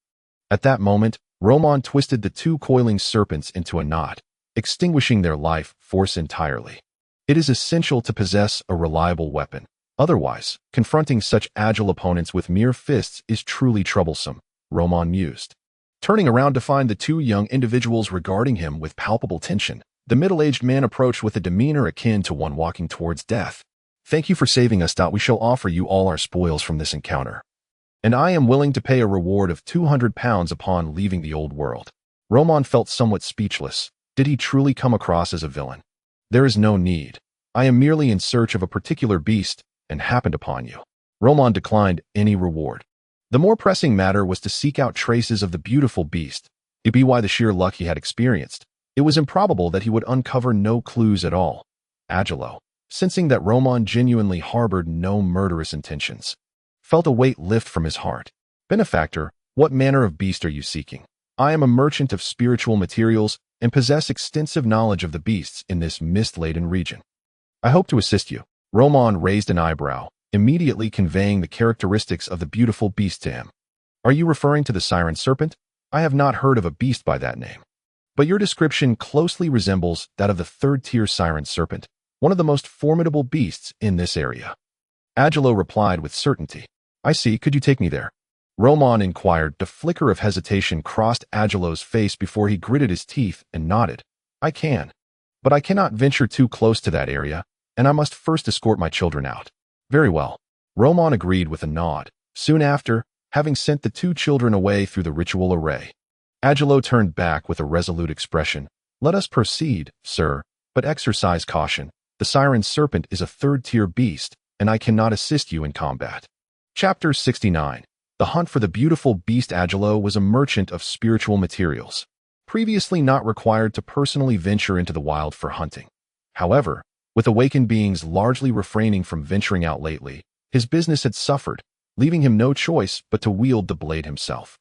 At that moment, Roman twisted the 2 coiling serpents into a knot, extinguishing their life force entirely. It is essential to possess a reliable weapon. Otherwise, confronting such agile opponents with mere fists is truly troublesome, Roman mused. Turning around to find the 2 young individuals regarding him with palpable tension, the middle-aged man approached with a demeanor akin to one walking towards death. Thank you for saving us. We shall offer you all our spoils from this encounter. And I am willing to pay a reward of 200 pounds upon leaving the old world. Roman felt somewhat speechless. Did he truly come across as a villain? There is no need. I am merely in search of a particular beast and happened upon you. Roman declined any reward. The more pressing matter was to seek out traces of the beautiful beast. It be why the sheer luck he had experienced. It was improbable that he would uncover no clues at all. Agilo, sensing that Roman genuinely harbored no murderous intentions, felt a weight lift from his heart. Benefactor, what manner of beast are you seeking? I am a merchant of spiritual materials and possess extensive knowledge of the beasts in this mist-laden region. I hope to assist you. Roman raised an eyebrow, immediately conveying the characteristics of the beautiful beast to him. Are you referring to the siren serpent? I have not heard of a beast by that name. But your description closely resembles that of the third-tier siren serpent, one of the most formidable beasts in this area. Agilo replied with certainty. I see. Could you take me there? Roman inquired. The flicker of hesitation crossed Agilo's face before he gritted his teeth and nodded. I can. But I cannot venture too close to that area, and I must first escort my children out. Very well. Roman agreed with a nod. Soon after, having sent the two children away through the ritual array, Agilo turned back with a resolute expression. Let us proceed, sir, but exercise caution. The siren serpent is a third-tier beast, and I cannot assist you in combat. Chapter 69. The hunt for the beautiful beast. Agilo was a merchant of spiritual materials, previously not required to personally venture into the wild for hunting. However, with awakened beings largely refraining from venturing out lately, his business had suffered, leaving him no choice but to wield the blade himself.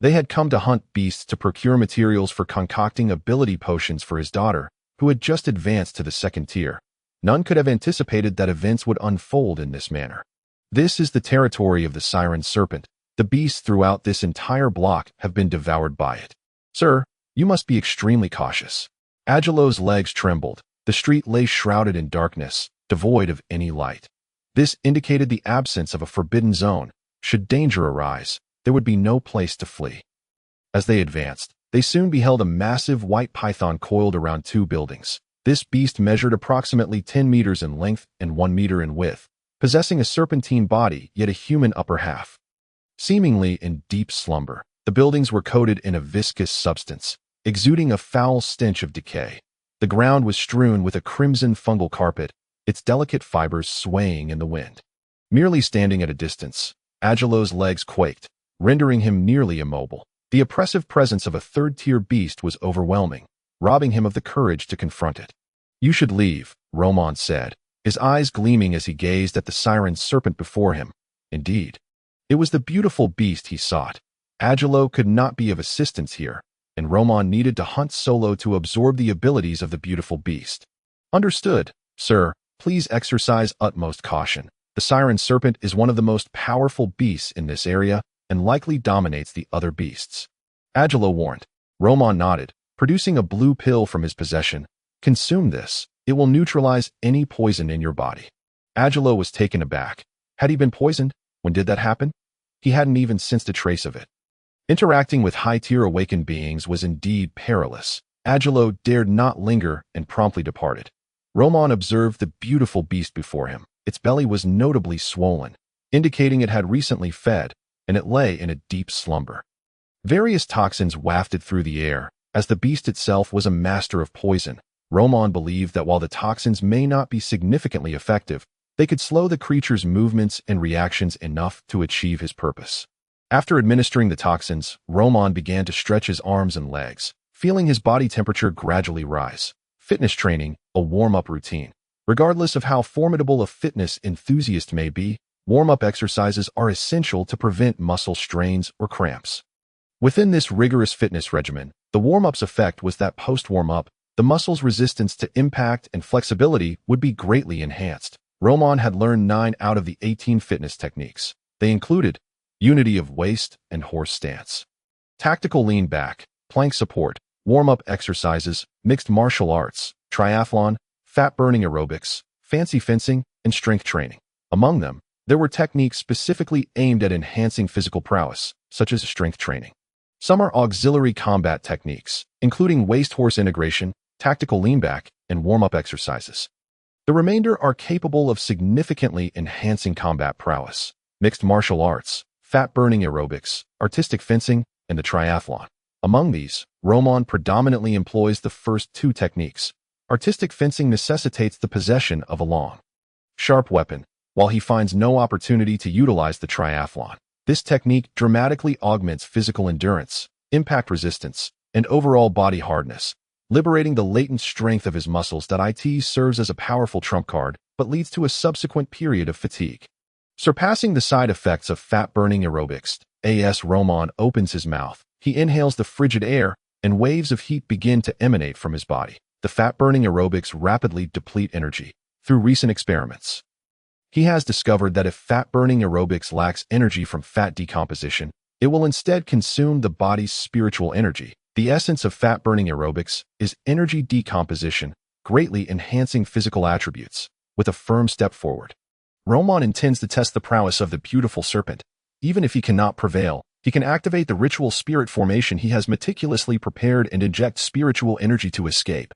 They had come to hunt beasts to procure materials for concocting ability potions for his daughter, who had just advanced to the second tier. None could have anticipated that events would unfold in this manner. This is the territory of the siren serpent. The beasts throughout this entire block have been devoured by it. Sir, you must be extremely cautious. Agilo's legs trembled. The street lay shrouded in darkness, devoid of any light. This indicated the absence of a forbidden zone. Should danger arise, there would be no place to flee. As they advanced, they soon beheld a massive white python coiled around two buildings. This beast measured approximately 10 meters in length and 1 meter in width, possessing a serpentine body yet a human upper half. Seemingly in deep slumber, the buildings were coated in a viscous substance, exuding a foul stench of decay. The ground was strewn with a crimson fungal carpet, its delicate fibers swaying in the wind. Merely standing at a distance, Agilo's legs quaked, rendering him nearly immobile. The oppressive presence of a third-tier beast was overwhelming, robbing him of the courage to confront it. You should leave, Roman said, his eyes gleaming as he gazed at the siren serpent before him. Indeed, it was the beautiful beast he sought. Agilo could not be of assistance here, and Roman needed to hunt solo to absorb the abilities of the beautiful beast. Understood, sir. Please exercise utmost caution. The siren serpent is one of the most powerful beasts in this area and likely dominates the other beasts. Agilo warned. Roman nodded, producing a blue pill from his possession. Consume this. It will neutralize any poison in your body. Agilo was taken aback. Had he been poisoned? When did that happen? He hadn't even sensed a trace of it. Interacting with high-tier awakened beings was indeed perilous. Agilo dared not linger and promptly departed. Roman observed the beautiful beast before him. Its belly was notably swollen, indicating it had recently fed, and it lay in a deep slumber. Various toxins wafted through the air. As the beast itself was a master of poison, Roman believed that while the toxins may not be significantly effective, they could slow the creature's movements and reactions enough to achieve his purpose. After administering the toxins, Roman began to stretch his arms and legs, feeling his body temperature gradually rise. Fitness training, a warm-up routine. Regardless of how formidable a fitness enthusiast may be, warm-up exercises are essential to prevent muscle strains or cramps. Within this rigorous fitness regimen, the warm-up's effect was that post-warm-up, the muscle's resistance to impact and flexibility would be greatly enhanced. Roman had learned 9 out of the 18 fitness techniques. They included unity of waist and horse stance, tactical lean back, plank support, warm-up exercises, mixed martial arts, triathlon, fat-burning aerobics, fancy fencing, and strength training. Among them, there were techniques specifically aimed at enhancing physical prowess, such as strength training. Some are auxiliary combat techniques, including waist-horse integration, tactical lean back, and warm-up exercises. The remainder are capable of significantly enhancing combat prowess, mixed martial arts, fat-burning aerobics, artistic fencing, and the triathlon. Among these, Roman predominantly employs the first two techniques. Artistic fencing necessitates the possession of a long, sharp weapon, while he finds no opportunity to utilize the triathlon. This technique dramatically augments physical endurance, impact resistance, and overall body hardness, liberating the latent strength of his muscles that it serves as a powerful trump card, but leads to a subsequent period of fatigue. Surpassing the side effects of fat-burning aerobics, as Roman opens his mouth, he inhales the frigid air, and waves of heat begin to emanate from his body. The fat-burning aerobics rapidly deplete energy. Through recent experiments, he has discovered that if fat-burning aerobics lacks energy from fat decomposition, it will instead consume the body's spiritual energy. The essence of fat-burning aerobics is energy decomposition, greatly enhancing physical attributes. With a firm step forward, Roman intends to test the prowess of the beautiful serpent. Even if he cannot prevail, he can activate the ritual spirit formation he has meticulously prepared and inject spiritual energy to escape,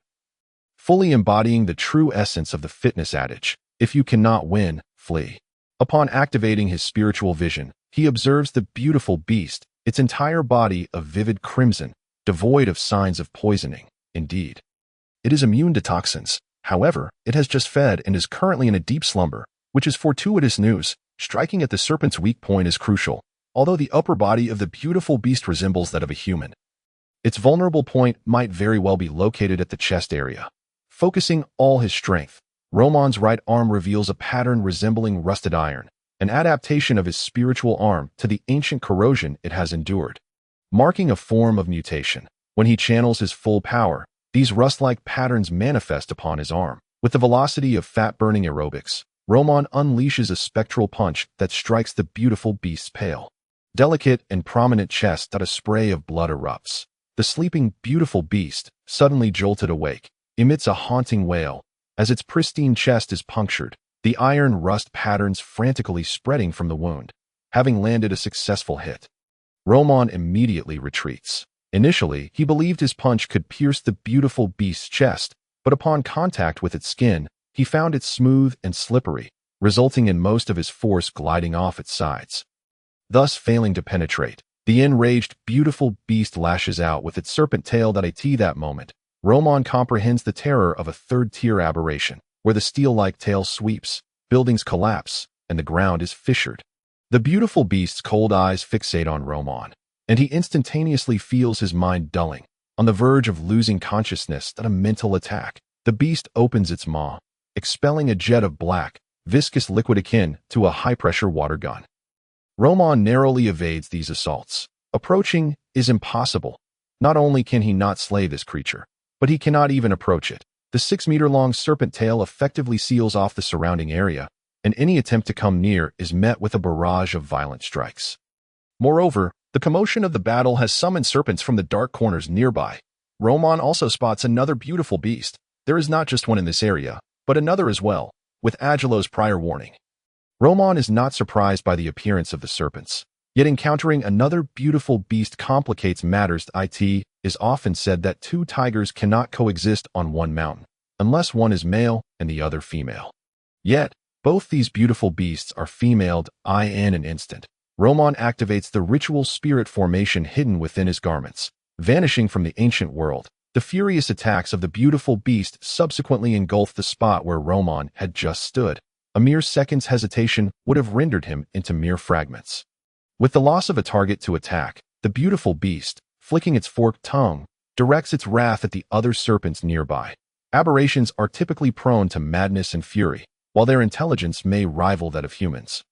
fully embodying the true essence of the fitness adage, if you cannot win, flee. Upon activating his spiritual vision, he observes the beautiful beast, its entire body of vivid crimson, devoid of signs of poisoning. Indeed, it is immune to toxins. However, it has just fed and is currently in a deep slumber, which is fortuitous news. Striking at the serpent's weak point is crucial. Although the upper body of the beautiful beast resembles that of a human, its vulnerable point might very well be located at the chest area. Focusing all his strength, Roman's right arm reveals a pattern resembling rusted iron, an adaptation of his spiritual arm to the ancient corrosion it has endured, marking a form of mutation. When he channels his full power, these rust-like patterns manifest upon his arm. With the velocity of fat-burning aerobics, Roman unleashes a spectral punch that strikes the beautiful beast's pale, delicate and prominent chest that a spray of blood erupts. The sleeping, beautiful beast, suddenly jolted awake, emits a haunting wail. As its pristine chest is punctured, the iron rust patterns frantically spreading from the wound. Having landed a successful hit, Roman immediately retreats. Initially, he believed his punch could pierce the beautiful beast's chest, but upon contact with its skin, he found it smooth and slippery, resulting in most of his force gliding off its sides, thus failing to penetrate. The enraged, beautiful beast lashes out with its serpent tail that moment. Roman comprehends the terror of a third-tier aberration, where the steel-like tail sweeps, buildings collapse, and the ground is fissured. The beautiful beast's cold eyes fixate on Roman, and he instantaneously feels his mind dulling, on the verge of losing consciousness at a mental attack. The beast opens its maw, expelling a jet of black, viscous liquid akin to a high-pressure water gun. Roman narrowly evades these assaults. Approaching is impossible. Not only can he not slay this creature, but he cannot even approach it. The 6-meter-long serpent tail effectively seals off the surrounding area, and any attempt to come near is met with a barrage of violent strikes. Moreover, the commotion of the battle has summoned serpents from the dark corners nearby. Roman also spots another beautiful beast. There is not just one in this area, but another as well, with Agelo's prior warning. Roman is not surprised by the appearance of the serpents, yet encountering another beautiful beast complicates matters. It is often said that two tigers cannot coexist on one mountain, unless one is male and the other female. Yet, both these beautiful beasts are femaled in an instant. Roman activates the ritual spirit formation hidden within his garments, vanishing from the ancient world. The furious attacks of the beautiful beast subsequently engulfed the spot where Roman had just stood. A mere second's hesitation would have rendered him into mere fragments. With the loss of a target to attack, the beautiful beast, flicking its forked tongue, directs its wrath at the other serpents nearby. Aberrations are typically prone to madness and fury, while their intelligence may rival that of humans.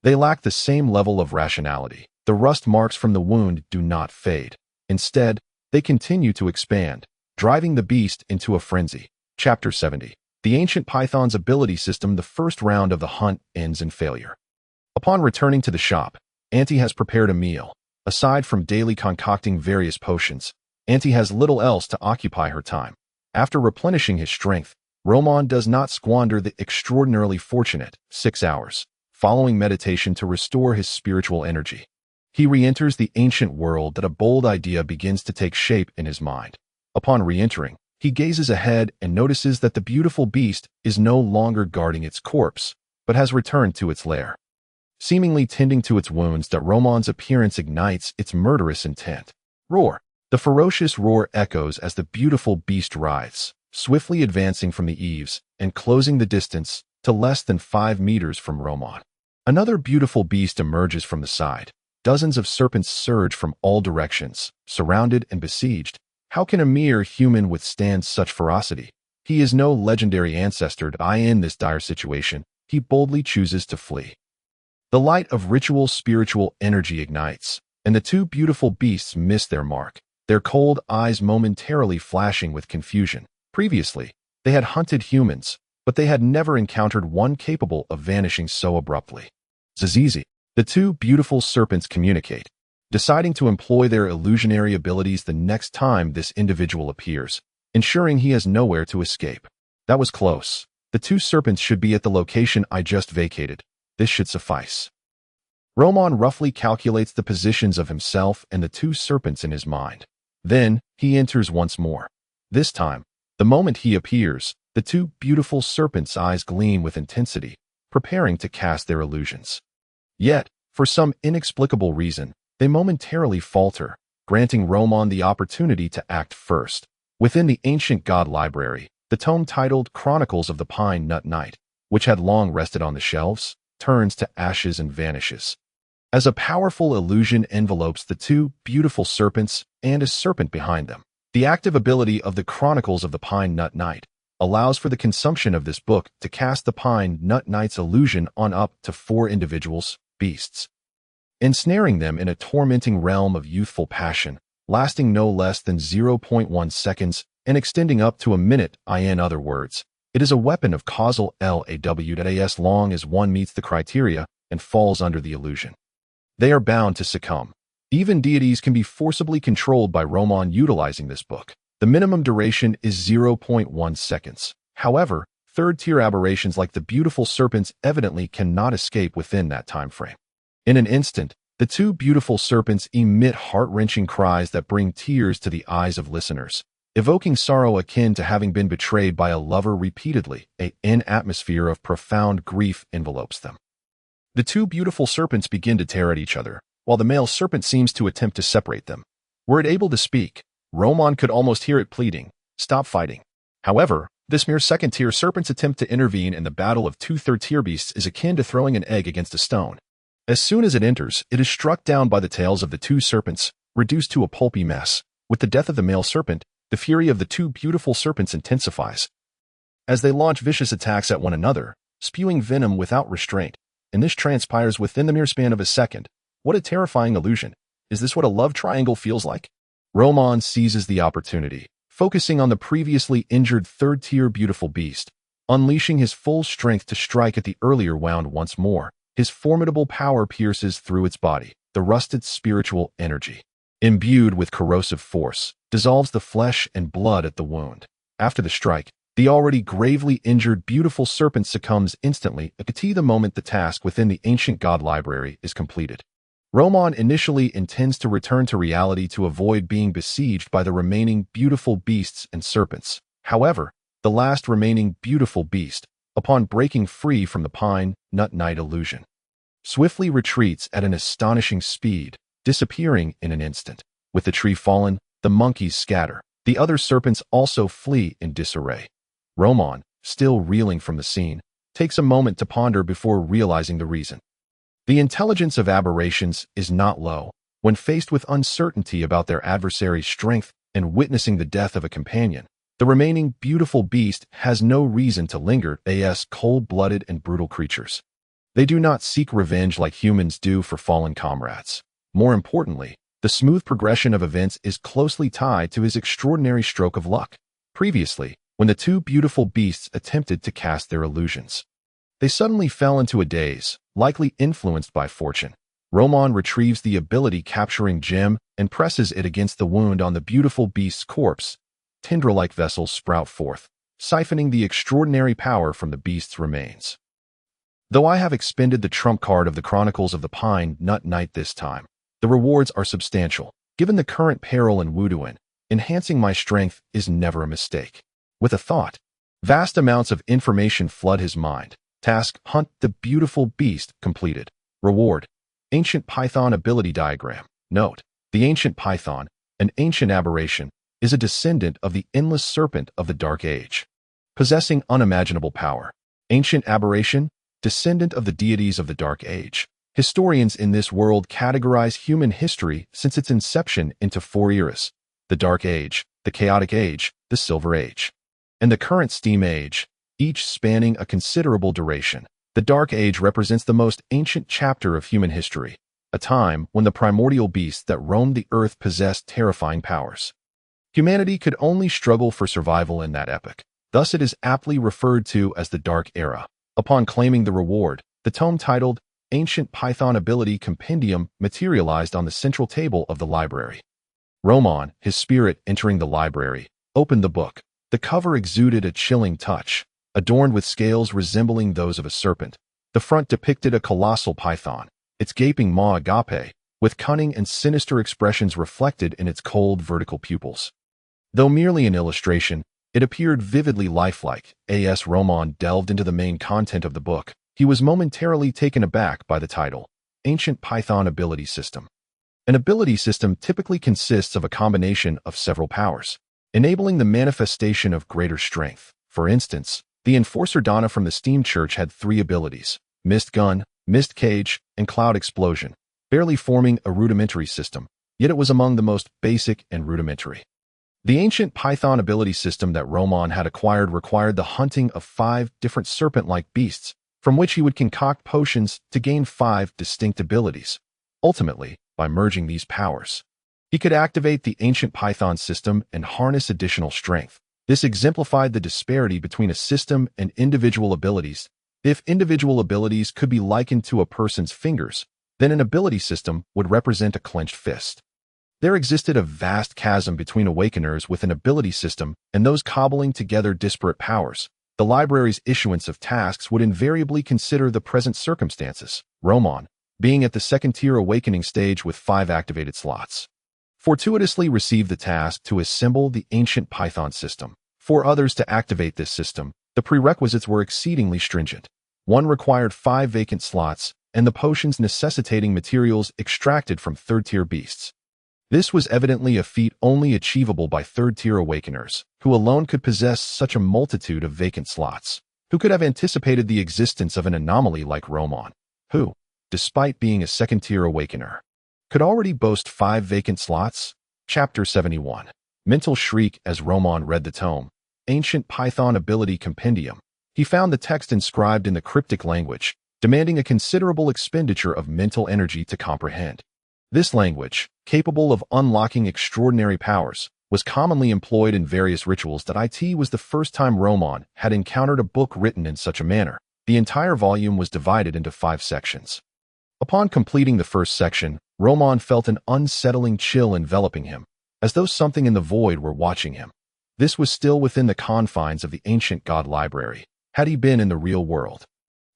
They lack the same level of rationality. The rust marks from the wound do not fade. Instead, they continue to expand, driving the beast into a frenzy. Chapter 70. The ancient python's ability system. The first round of the hunt ends in failure. Upon returning to the shop, Auntie has prepared a meal. Aside from daily concocting various potions, Auntie has little else to occupy her time. After replenishing his strength, Roman does not squander the extraordinarily fortunate 6 hours following meditation to restore his spiritual energy. He re-enters the ancient world that a bold idea begins to take shape in his mind. Upon re-entering, He gazes ahead and notices that the beautiful beast is no longer guarding its corpse, but has returned to its lair, seemingly tending to its wounds. That Roman's appearance ignites its murderous intent. Roar! The ferocious roar echoes as the beautiful beast writhes, swiftly advancing from the eaves and closing the distance to less than 5 meters from Roman. Another beautiful beast emerges from the side. Dozens of serpents surge from all directions, surrounded and besieged. How can a mere human withstand such ferocity? He is no legendary ancestor to in this dire situation. He boldly chooses to flee. The light of ritual spiritual energy ignites, and the two beautiful beasts miss their mark, their cold eyes momentarily flashing with confusion. Previously, they had hunted humans, but they had never encountered one capable of vanishing so abruptly. Zizi. The two beautiful serpents communicate, deciding to employ their illusionary abilities the next time this individual appears, ensuring he has nowhere to escape. That was close. The two serpents should be at the location I just vacated. This should suffice. Roman roughly calculates the positions of himself and the two serpents in his mind. Then, he enters once more. This time, the moment he appears, the two beautiful serpents' eyes gleam with intensity, preparing to cast their illusions. Yet, for some inexplicable reason, they momentarily falter, granting Roman the opportunity to act first. Within the ancient god library, the tome titled Chronicles of the Pine Nut Knight, which had long rested on the shelves, turns to ashes and vanishes, as a powerful illusion envelopes the two beautiful serpents and a serpent behind them. The active ability of the Chronicles of the Pine Nut Knight allows for the consumption of this book to cast the Pine Nut Knight's illusion on up to 4 individuals, beasts, ensnaring them in a tormenting realm of youthful passion, lasting no less than 0.1 seconds and extending up to a minute. In other words, it is a weapon of causal law as long as one meets the criteria and falls under the illusion. They are bound to succumb. Even deities can be forcibly controlled by Roman utilizing this book. The minimum duration is 0.1 seconds. However, third-tier aberrations like the beautiful serpents evidently cannot escape within that time frame. In an instant, the two beautiful serpents emit heart-wrenching cries that bring tears to the eyes of listeners, evoking sorrow akin to having been betrayed by a lover repeatedly. An atmosphere of profound grief envelopes them. The two beautiful serpents begin to tear at each other, while the male serpent seems to attempt to separate them. Were it able to speak, Roman could almost hear it pleading, "Stop fighting." However, this mere second-tier serpent's attempt to intervene in the battle of two third-tier beasts is akin to throwing an egg against a stone. As soon as it enters, it is struck down by the tails of the two serpents, reduced to a pulpy mess. With the death of the male serpent, the fury of the two beautiful serpents intensifies, as they launch vicious attacks at one another, spewing venom without restraint. And this transpires within the mere span of a second. What a terrifying illusion. Is this what a love triangle feels like? Roman seizes the opportunity, focusing on the previously injured third-tier beautiful beast, unleashing his full strength to strike at the earlier wound once more. His formidable power pierces through its body. The rusted spiritual energy, imbued with corrosive force, dissolves the flesh and blood at the wound. After the strike, the already gravely injured beautiful serpent succumbs instantly at the moment the task within the ancient god library is completed. Roman initially intends to return to reality to avoid being besieged by the remaining beautiful beasts and serpents. However, the last remaining beautiful beast, upon breaking free from the Pine Nut Knight illusion, swiftly retreats at an astonishing speed, disappearing in an instant. With the tree fallen, the monkeys scatter. The other serpents also flee in disarray. Roman, still reeling from the scene, takes a moment to ponder before realizing the reason. The intelligence of aberrations is not low. When faced with uncertainty about their adversary's strength and witnessing the death of a companion, the remaining beautiful beast has no reason to linger. As cold-blooded and brutal creatures, they do not seek revenge like humans do for fallen comrades. More importantly, the smooth progression of events is closely tied to his extraordinary stroke of luck. Previously, when the two beautiful beasts attempted to cast their illusions, they suddenly fell into a daze, likely influenced by fortune. Roman retrieves the ability capturing gem and presses it against the wound on the beautiful beast's corpse. Tendril-like vessels sprout forth, siphoning the extraordinary power from the beast's remains. Though I have expended the trump card of the Chronicles of the Pine Nut Knight this time, the rewards are substantial. Given the current peril in Wuduin, Enhancing my strength is never a mistake. With a thought, vast amounts of information flood his mind. Task: hunt the beautiful beast completed. Reward: ancient python ability diagram. Note: the ancient python, an ancient aberration, is a descendant of the endless serpent of the Dark Age, possessing unimaginable power. Ancient aberration, descendant of the deities of the Dark Age. Historians in this world categorize human history since its inception into 4 eras: the Dark Age, the Chaotic Age, the Silver Age, and the current Steam Age, each spanning a considerable duration. The Dark Age represents the most ancient chapter of human history, a time when the primordial beasts that roamed the earth possessed terrifying powers. Humanity could only struggle for survival in that epoch. Thus it is aptly referred to as the Dark Era. Upon claiming the reward, the tome titled Ancient Python Ability Compendium materialized on the central table of the library. Roman, his spirit entering the library, opened the book. The cover exuded a chilling touch. Adorned with scales resembling those of a serpent, the front depicted a colossal python, its gaping maw agape, with cunning and sinister expressions reflected in its cold vertical pupils. Though merely an illustration, it appeared vividly lifelike. As Roman delved into the main content of the book, he was momentarily taken aback by the title, Ancient Python Ability System. An ability system typically consists of a combination of several powers, enabling the manifestation of greater strength. For instance, the Enforcer Donna from the Steam Church had 3 abilities: Mist Gun, Mist Cage, and Cloud Explosion, barely forming a rudimentary system, yet it was among the most basic and rudimentary. The ancient Python ability system that Roman had acquired required the hunting of 5 different serpent-like beasts, from which he would concoct potions to gain 5 distinct abilities. Ultimately, by merging these powers, he could activate the ancient Python system and harness additional strength. This exemplified the disparity between a system and individual abilities. If individual abilities could be likened to a person's fingers, then an ability system would represent a clenched fist. There existed a vast chasm between awakeners with an ability system and those cobbling together disparate powers. The library's issuance of tasks would invariably consider the present circumstances. Roman, being at the second-tier awakening stage with 5 activated slots, fortuitously received the task to assemble the ancient Python system. For others to activate this system, the prerequisites were exceedingly stringent. One required 5 vacant slots, and the potions necessitating materials extracted from third-tier beasts. This was evidently a feat only achievable by third-tier awakeners, who alone could possess such a multitude of vacant slots. Who could have anticipated the existence of an anomaly like Roman, who, despite being a second-tier awakener, could already boast 5 vacant slots? Chapter 71. Mental shriek as Roman read the tome, Ancient Python Ability Compendium. He found the text inscribed in the cryptic language, demanding a considerable expenditure of mental energy to comprehend. This language, capable of unlocking extraordinary powers, was commonly employed in various rituals. It was the first time Roman had encountered a book written in such a manner. The entire volume was divided into 5 sections. Upon completing the first section, Roman felt an unsettling chill enveloping him, as though something in the void were watching him. This was still within the confines of the ancient god library. Had he been in the real world,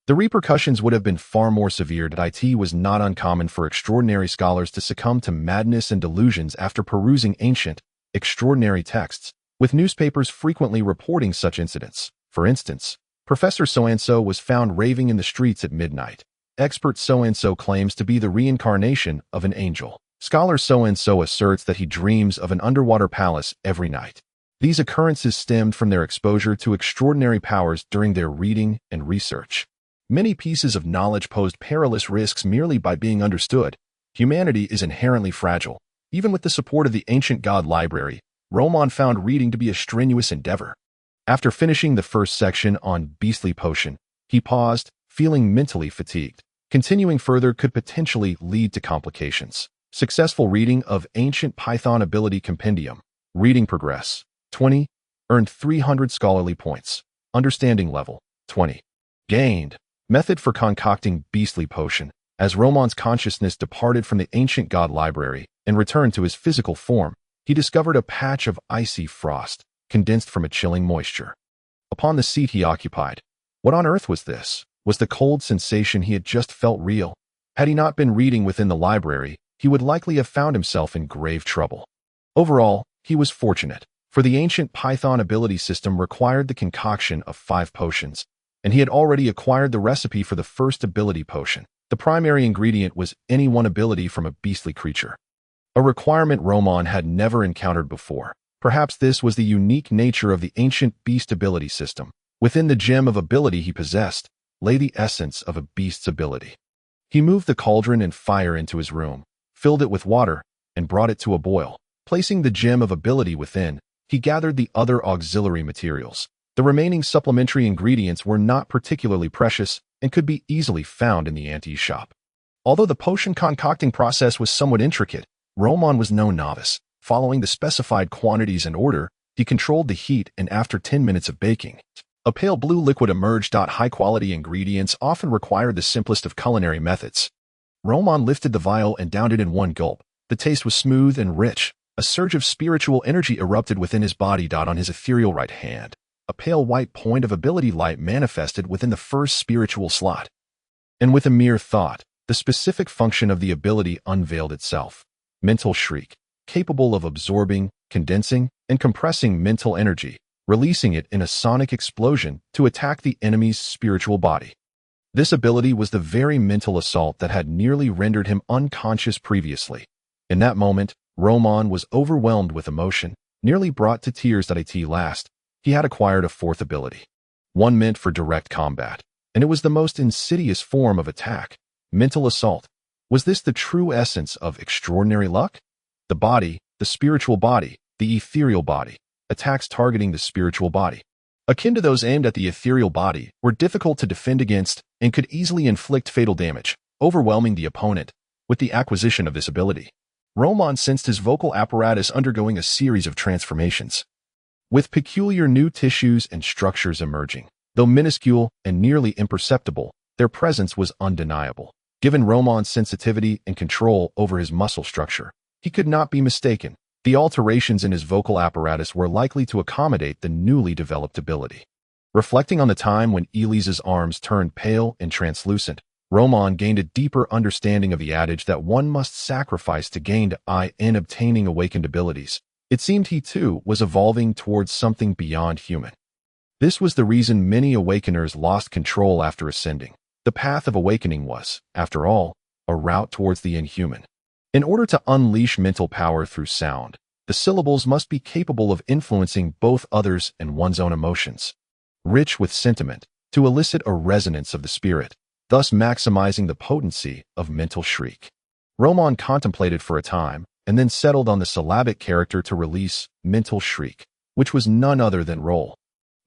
the repercussions would have been far more severe. It was not uncommon for extraordinary scholars to succumb to madness and delusions after perusing ancient, extraordinary texts, with newspapers frequently reporting such incidents. For instance, Professor So-and-so was found raving in the streets at midnight. Expert So-and-so claims to be the reincarnation of an angel. Scholar So-and-so asserts that he dreams of an underwater palace every night. These occurrences stemmed from their exposure to extraordinary powers during their reading and research. Many pieces of knowledge posed perilous risks merely by being understood. Humanity is inherently fragile. Even with the support of the ancient god library, Roman found reading to be a strenuous endeavor. After finishing the first section on beastly potion, he paused, feeling mentally fatigued. Continuing further could potentially lead to complications. Successful reading of Ancient Python Ability Compendium. Reading progress, 20. Earned 300 scholarly points. Understanding level, 20. Gained. Method for concocting beastly potion. As Roman's consciousness departed from the ancient god library and returned to his physical form, he discovered a patch of icy frost, condensed from a chilling moisture. Upon the seat he occupied. What on earth was this? Was the cold sensation he had just felt real? Had he not been reading within the library, he would likely have found himself in grave trouble. Overall, He was fortunate, for the ancient Python ability system required the concoction of 5 potions, and he had already acquired the recipe for the first ability potion. The primary ingredient was any one ability from a beastly creature, a requirement Roman had never encountered before. Perhaps this was the unique nature of the ancient beast ability system. Within the gem of ability he possessed lay the essence of a beast's ability. He moved the cauldron and fire into his room, filled it with water, and brought it to a boil. Placing the gem of ability within, he gathered the other auxiliary materials. The remaining supplementary ingredients were not particularly precious and could be easily found in the ante shop. Although the potion concocting process was somewhat intricate, Roman was no novice. Following the specified quantities and order, he controlled the heat, and after 10 minutes of baking, a pale blue liquid emerged. High-quality ingredients often required the simplest of culinary methods. Roman lifted the vial and downed it in one gulp. The taste was smooth and rich. A surge of spiritual energy erupted within his body. On his ethereal right hand, a pale white point of ability light manifested within the first spiritual slot. And with a mere thought, the specific function of the ability unveiled itself. Mental shriek, capable of absorbing, condensing, and compressing mental energy, releasing it in a sonic explosion to attack the enemy's spiritual body. This ability was the very mental assault that had nearly rendered him unconscious previously. In that moment, Roman was overwhelmed with emotion, nearly brought to tears. At last, he had acquired a 4th ability, one meant for direct combat, and it was the most insidious form of attack. Mental assault. Was this the true essence of extraordinary luck? The body, the spiritual body, the ethereal body. Attacks targeting the spiritual body, akin to those aimed at the ethereal body, were difficult to defend against and could easily inflict fatal damage, overwhelming the opponent. With the acquisition of this ability, Roman sensed his vocal apparatus undergoing a series of transformations, with peculiar new tissues and structures emerging. Though minuscule and nearly imperceptible, their presence was undeniable. Given Roman's sensitivity and control over his muscle structure, he could not be mistaken. The alterations in his vocal apparatus were likely to accommodate the newly developed ability. Reflecting on the time when Elise's arms turned pale and translucent, Roman gained a deeper understanding of the adage that one must sacrifice to gain in obtaining awakened abilities. It seemed he, too, was evolving towards something beyond human. This was the reason many awakeners lost control after ascending. The path of awakening was, after all, a route towards the inhuman. In order to unleash mental power through sound, the syllables must be capable of influencing both others and one's own emotions, rich with sentiment, to elicit a resonance of the spirit, thus maximizing the potency of mental shriek. Roman contemplated for a time, and then settled on the syllabic character to release mental shriek, which was none other than roll.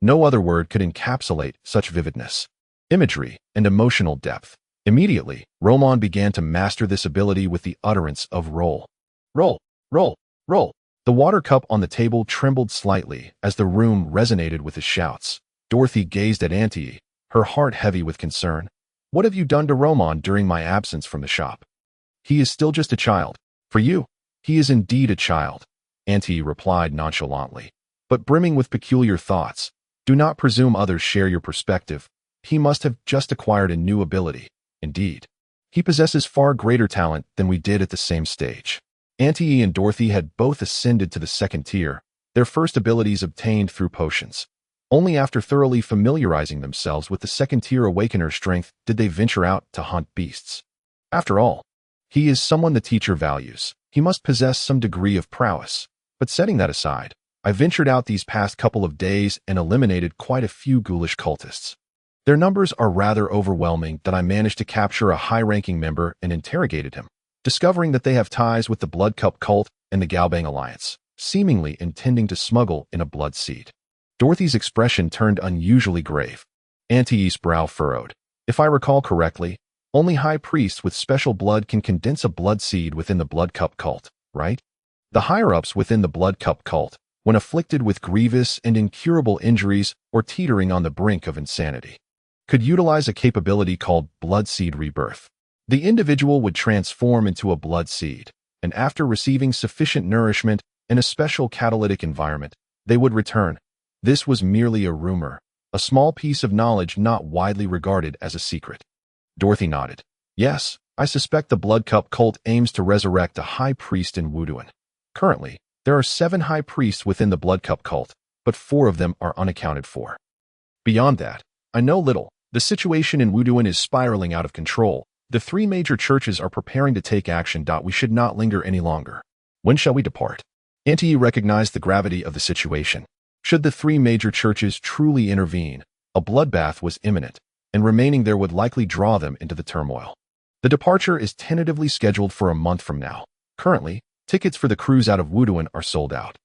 No other word could encapsulate such vividness, imagery, and emotional depth. Immediately, Roman began to master this ability with the utterance of roll. Roll, roll, roll. The water cup on the table trembled slightly as the room resonated with his shouts. Dorothy gazed at Auntie, her heart heavy with concern. What have you done to Roman during my absence from the shop? He is still just a child. For you, he is indeed a child, Auntie replied nonchalantly, but brimming with peculiar thoughts. Do not presume others share your perspective. He must have just acquired a new ability. Indeed, he possesses far greater talent than we did at the same stage. Auntie and Dorothy had both ascended to the 2nd tier, their first abilities obtained through potions. Only after thoroughly familiarizing themselves with the 2nd tier awakener strength did they venture out to hunt beasts. After all, he is someone the teacher values. He must possess some degree of prowess. But setting that aside, I ventured out these past couple of days and eliminated quite a few ghoulish cultists. Their numbers are rather overwhelming that I managed to capture a high-ranking member and interrogated him, discovering that they have ties with the Blood Cup cult and the Galbang Alliance, seemingly intending to smuggle in a blood seed. Dorothy's expression turned unusually grave. Auntie's brow furrowed. If I recall correctly, only high priests with special blood can condense a blood seed within the Blood Cup cult, right? The higher-ups within the Blood Cup cult, when afflicted with grievous and incurable injuries or teetering on the brink of insanity, could utilize a capability called blood seed rebirth. The individual would transform into a blood seed, and after receiving sufficient nourishment in a special catalytic environment, they would return. This was merely a rumor, a small piece of knowledge not widely regarded as a secret. Dorothy nodded. Yes, I suspect the Blood Cup cult aims to resurrect a high priest in Wuduan. Currently, There are 7 high priests within the Blood Cup cult, but 4 of them are unaccounted for. Beyond that, I know little. The situation in Wuduan is spiraling out of control. The 3 major churches are preparing to take action. We should not linger any longer. When shall we depart? Auntie recognized the gravity of the situation. Should the 3 major churches truly intervene, a bloodbath was imminent, and remaining there would likely draw them into the turmoil. The departure is tentatively scheduled for a month from now. Currently, tickets for the cruise out of Wuduan are sold out,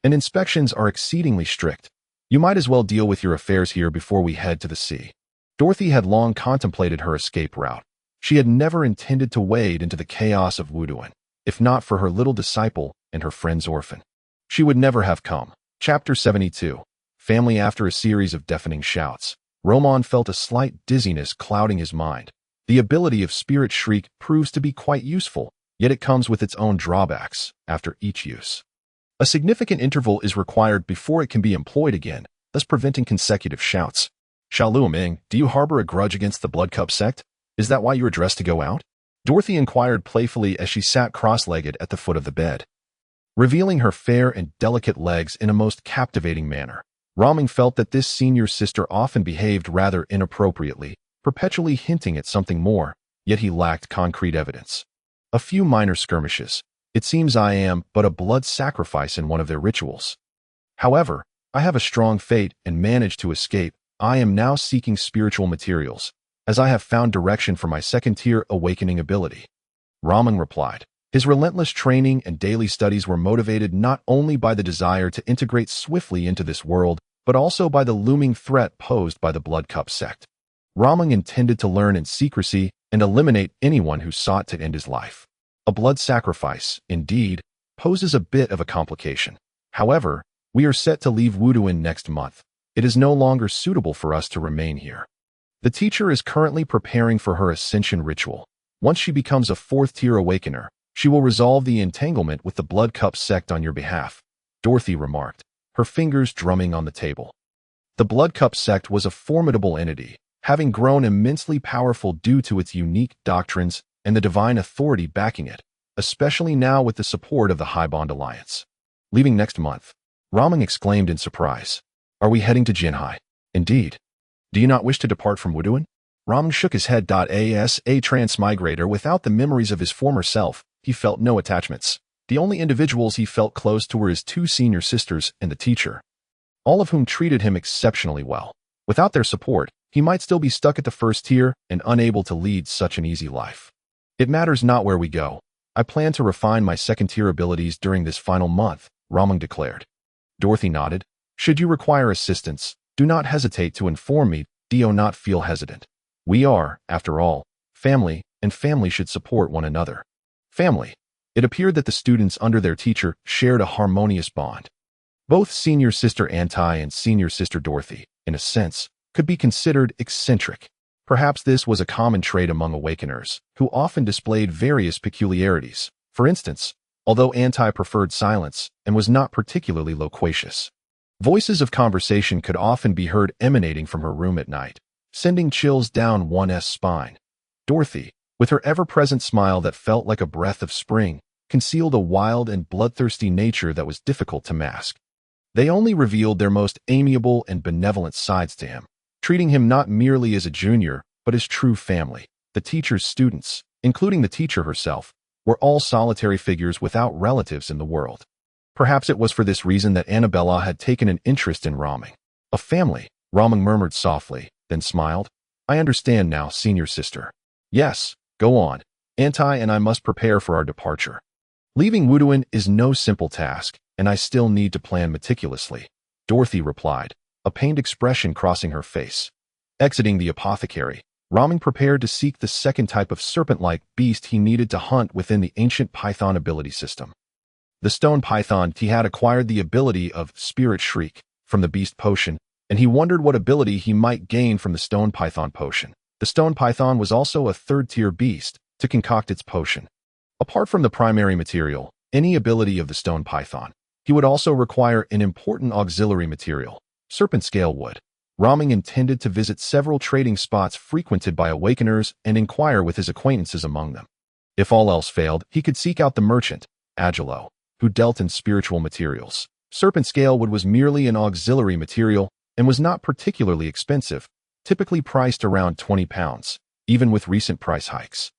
and inspections are exceedingly strict. You might as well deal with your affairs here before we head to the sea. Dorothy had long contemplated her escape route. She had never intended to wade into the chaos of Wuduan, if not for her little disciple and her friend's orphan. She would never have come. Chapter 72. Family. After a series of deafening shouts, Roman felt a slight dizziness clouding his mind. The ability of Spirit Shriek proves to be quite useful, yet it comes with its own drawbacks after each use. A significant interval is required before it can be employed again, thus preventing consecutive shouts. Xiaolu Ming, do you harbor a grudge against the Blood Cup sect? Is that why you are dressed to go out? Dorothy inquired playfully as she sat cross-legged at the foot of the bed, revealing her fair and delicate legs in a most captivating manner. Raming felt that this senior sister often behaved rather inappropriately, perpetually hinting at something more, yet he lacked concrete evidence. A few minor skirmishes. It seems I am but a blood sacrifice in one of their rituals. However, I have a strong fate and managed to escape. I am now seeking spiritual materials, as I have found direction for my second-tier awakening ability. Raming replied. His relentless training and daily studies were motivated not only by the desire to integrate swiftly into this world, but also by the looming threat posed by the Blood Cup sect. Raming intended to learn in secrecy and eliminate anyone who sought to end his life. A blood sacrifice, indeed, poses a bit of a complication. However, we are set to leave Wuduan next month. It is no longer suitable for us to remain here. The teacher is currently preparing for her ascension ritual. Once she becomes a 4th-tier awakener, she will resolve the entanglement with the Blood Cup sect on your behalf, Dorothy remarked, her fingers drumming on the table. The Blood Cup sect was a formidable entity, having grown immensely powerful due to its unique doctrines and the divine authority backing it, especially now with the support of the High Bond Alliance. Leaving next month, Raming exclaimed in surprise. Are we heading to Jinhai? Indeed. Do you not wish to depart from Wuduan? Raming shook his head. As a transmigrator without the memories of his former self, he felt no attachments. The only individuals he felt close to were his 2 senior sisters and the teacher, all of whom treated him exceptionally well. Without their support, he might still be stuck at the 1st tier and unable to lead such an easy life. It matters not where we go. I plan to refine my 2nd-tier abilities during this final month, Raming declared. Dorothy nodded. Should you require assistance, do not hesitate to inform me. Do not feel hesitant. We are, after all, family, and family should support one another. Family. It appeared that the students under their teacher shared a harmonious bond. Both senior sister Antai and senior sister Dorothy, in a sense, could be considered eccentric. Perhaps this was a common trait among awakeners, who often displayed various peculiarities. For instance, although Antai preferred silence and was not particularly loquacious, voices of conversation could often be heard emanating from her room at night, sending chills down one's spine. Dorothy, with her ever-present smile that felt like a breath of spring, concealed a wild and bloodthirsty nature that was difficult to mask. They only revealed their most amiable and benevolent sides to him, treating him not merely as a junior, but as true family. The teacher's students, including the teacher herself, were all solitary figures without relatives in the world. Perhaps it was for this reason that Annabella had taken an interest in Raming. A family, Raming murmured softly, then smiled. I understand now, senior sister. Yes, go on. Antai and I must prepare for our departure. Leaving Wuduan is no simple task, and I still need to plan meticulously, Dorothy replied, a pained expression crossing her face. Exiting the apothecary, Raming prepared to seek the 2nd type of serpent-like beast he needed to hunt within the ancient python ability system. The stone python. He had acquired the ability of Spirit Shriek from the beast potion, and he wondered what ability he might gain from the stone python potion. The stone python was also a 3rd-tier beast to concoct its potion. Apart from the primary material, any ability of the stone python, he would also require an important auxiliary material, serpent scale wood. Raming intended to visit several trading spots frequented by awakeners and inquire with his acquaintances among them. If all else failed, he could seek out the merchant, Agilo, who dealt in spiritual materials. Serpent scale wood was merely an auxiliary material and was not particularly expensive, typically priced around 20 pounds, even with recent price hikes.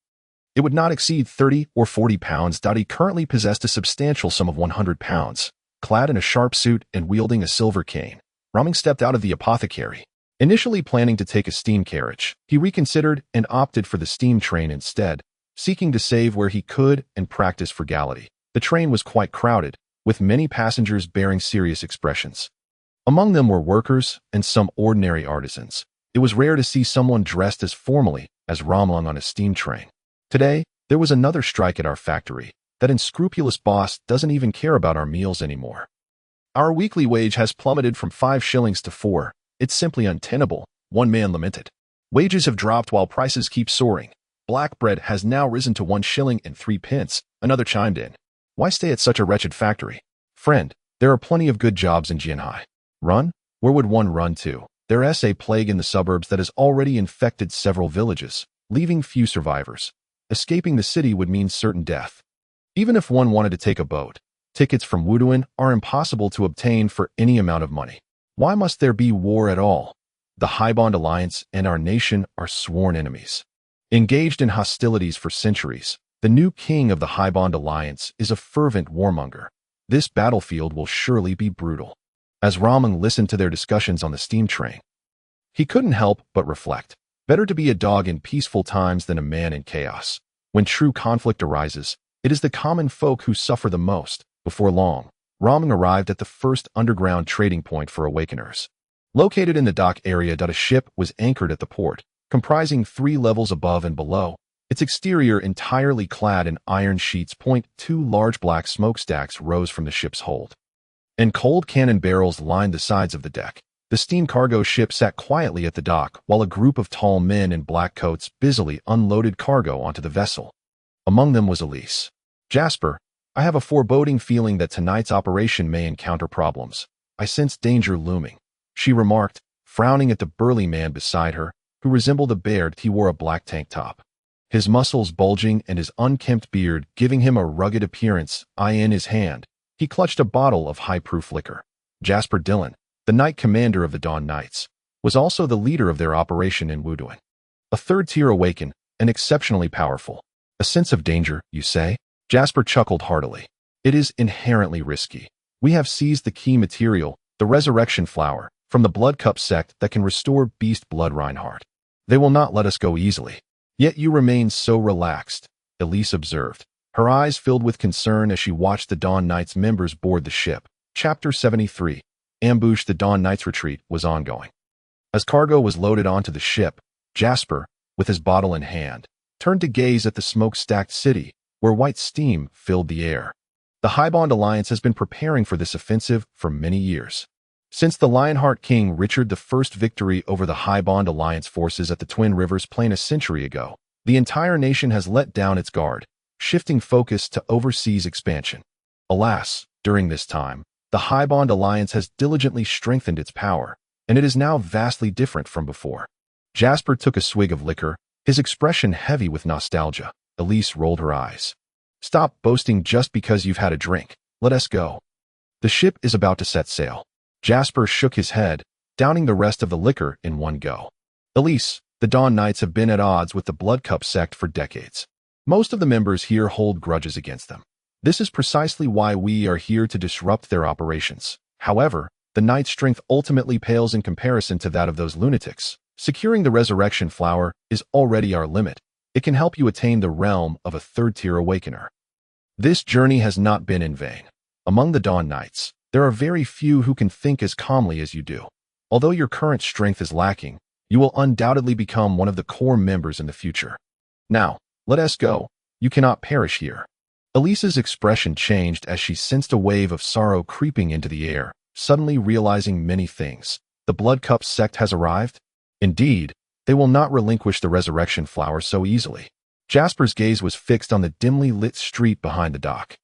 It would not exceed 30 or 40 pounds. He currently possessed a substantial sum of 100 pounds. Clad in a sharp suit and wielding a silver cane, Raming stepped out of the apothecary. Initially planning to take a steam carriage, he reconsidered and opted for the steam train instead, seeking to save where he could and practice frugality. The train was quite crowded, with many passengers bearing serious expressions. Among them were workers and some ordinary artisans. It was rare to see someone dressed as formally as Ramlung on a steam train. Today, there was another strike at our factory. That unscrupulous boss doesn't even care about our meals anymore. Our weekly wage has plummeted from 5 shillings to 4. It's simply untenable, one man lamented. Wages have dropped while prices keep soaring. Black bread has now risen to 1 shilling and 3 pence, another chimed in. Why stay at such a wretched factory? Friend, there are plenty of good jobs in Jianhai. Run? Where would one run to? There is a plague in the suburbs that has already infected several villages, leaving few survivors. Escaping the city would mean certain death. Even if one wanted to take a boat, tickets from Wuduan are impossible to obtain for any amount of money. Why must there be war at all? The Haibond Alliance and our nation are sworn enemies. Engaged in hostilities for centuries, the new king of the Haibond Alliance is a fervent warmonger. This battlefield will surely be brutal. As Ramung listened to their discussions on the steam train, he couldn't help but reflect. Better to be a dog in peaceful times than a man in chaos. When true conflict arises, it is the common folk who suffer the most. Before long, Ramung arrived at the first underground trading point for awakeners. Located in the dock area, a ship was anchored at the port, comprising 3 levels above and below. Its exterior entirely clad in iron sheets. 2 large black smokestacks rose from the ship's hold, and cold cannon barrels lined the sides of the deck. The steam cargo ship sat quietly at the dock while a group of tall men in black coats busily unloaded cargo onto the vessel. Among them was Elise. Jasper, I have a foreboding feeling that tonight's operation may encounter problems. I sense danger looming, she remarked, frowning at the burly man beside her, who resembled a bear. He wore a black tank top, his muscles bulging and his unkempt beard giving him a rugged appearance. In his hand, he clutched a bottle of high-proof liquor. Jasper Dillon, the Knight Commander of the Dawn Knights, was also the leader of their operation in Wuduan. A 3rd-tier awaken, and exceptionally powerful. A sense of danger, you say? Jasper chuckled heartily. It is inherently risky. We have seized the key material, the resurrection flower, from the Blood Cup sect that can restore beast blood Reinhardt. They will not let us go easily. Yet you remain so relaxed, Elise observed. Her eyes filled with concern as she watched the Dawn Knights members board the ship. Chapter 73. Ambush. The Dawn Knights' retreat was ongoing. As cargo was loaded onto the ship, Jasper, with his bottle in hand, turned to gaze at the smoke-stacked city, where white steam filled the air. The Haibond Alliance has been preparing for this offensive for many years. Since the Lionheart King Richard I's victory over the Haibond Alliance forces at the Twin Rivers Plain a century ago, the entire nation has let down its guard, shifting focus to overseas expansion. Alas, during this time, the Haibond Alliance has diligently strengthened its power, and it is now vastly different from before. Jasper took a swig of liquor, his expression heavy with nostalgia. Elise rolled her eyes. Stop boasting just because you've had a drink. Let us go. The ship is about to set sail. Jasper shook his head, downing the rest of the liquor in one go. Elise, the Dawn Knights have been at odds with the Blood Cup sect for decades. Most of the members here hold grudges against them. This is precisely why we are here to disrupt their operations. However, the Knight's strength ultimately pales in comparison to that of those lunatics. Securing the resurrection flower is already our limit. It can help you attain the realm of a 3rd-tier awakener. This journey has not been in vain. Among the Dawn Knights, there are very few who can think as calmly as you do. Although your current strength is lacking, you will undoubtedly become one of the core members in the future. Now, let us go. You cannot perish here. Elise's expression changed as she sensed a wave of sorrow creeping into the air, suddenly realizing many things. The Blood Cup sect has arrived? Indeed, they will not relinquish the resurrection flower so easily. Jasper's gaze was fixed on the dimly lit street behind the dock.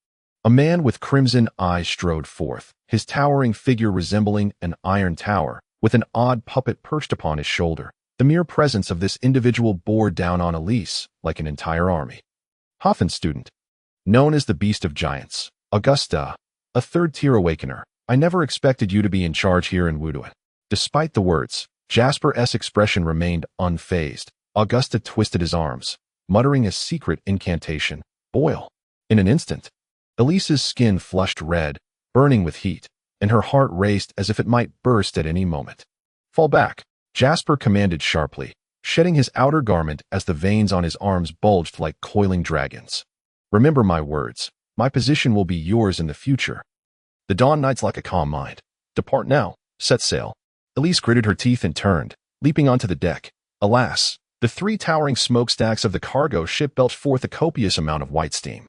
A man with crimson eyes strode forth, his towering figure resembling an iron tower, with an odd puppet perched upon his shoulder. The mere presence of this individual bore down on Elise like an entire army. Hoffen student, known as the Beast of Giants, Augusta, a third-tier awakener. I never expected you to be in charge here in Wuduan. Despite the words, Jasper's expression remained unfazed. Augusta twisted his arms, muttering a secret incantation. Boil. In an instant, Elise's skin flushed red, burning with heat, and her heart raced as if it might burst at any moment. Fall back, Jasper commanded sharply, shedding his outer garment as the veins on his arms bulged like coiling dragons. Remember my words. My position will be yours in the future. The Dawn Knight's like a calm mind. Depart now. Set sail. Elise gritted her teeth and turned, leaping onto the deck. Alas, the three towering smokestacks of the cargo ship belched forth a copious amount of white steam.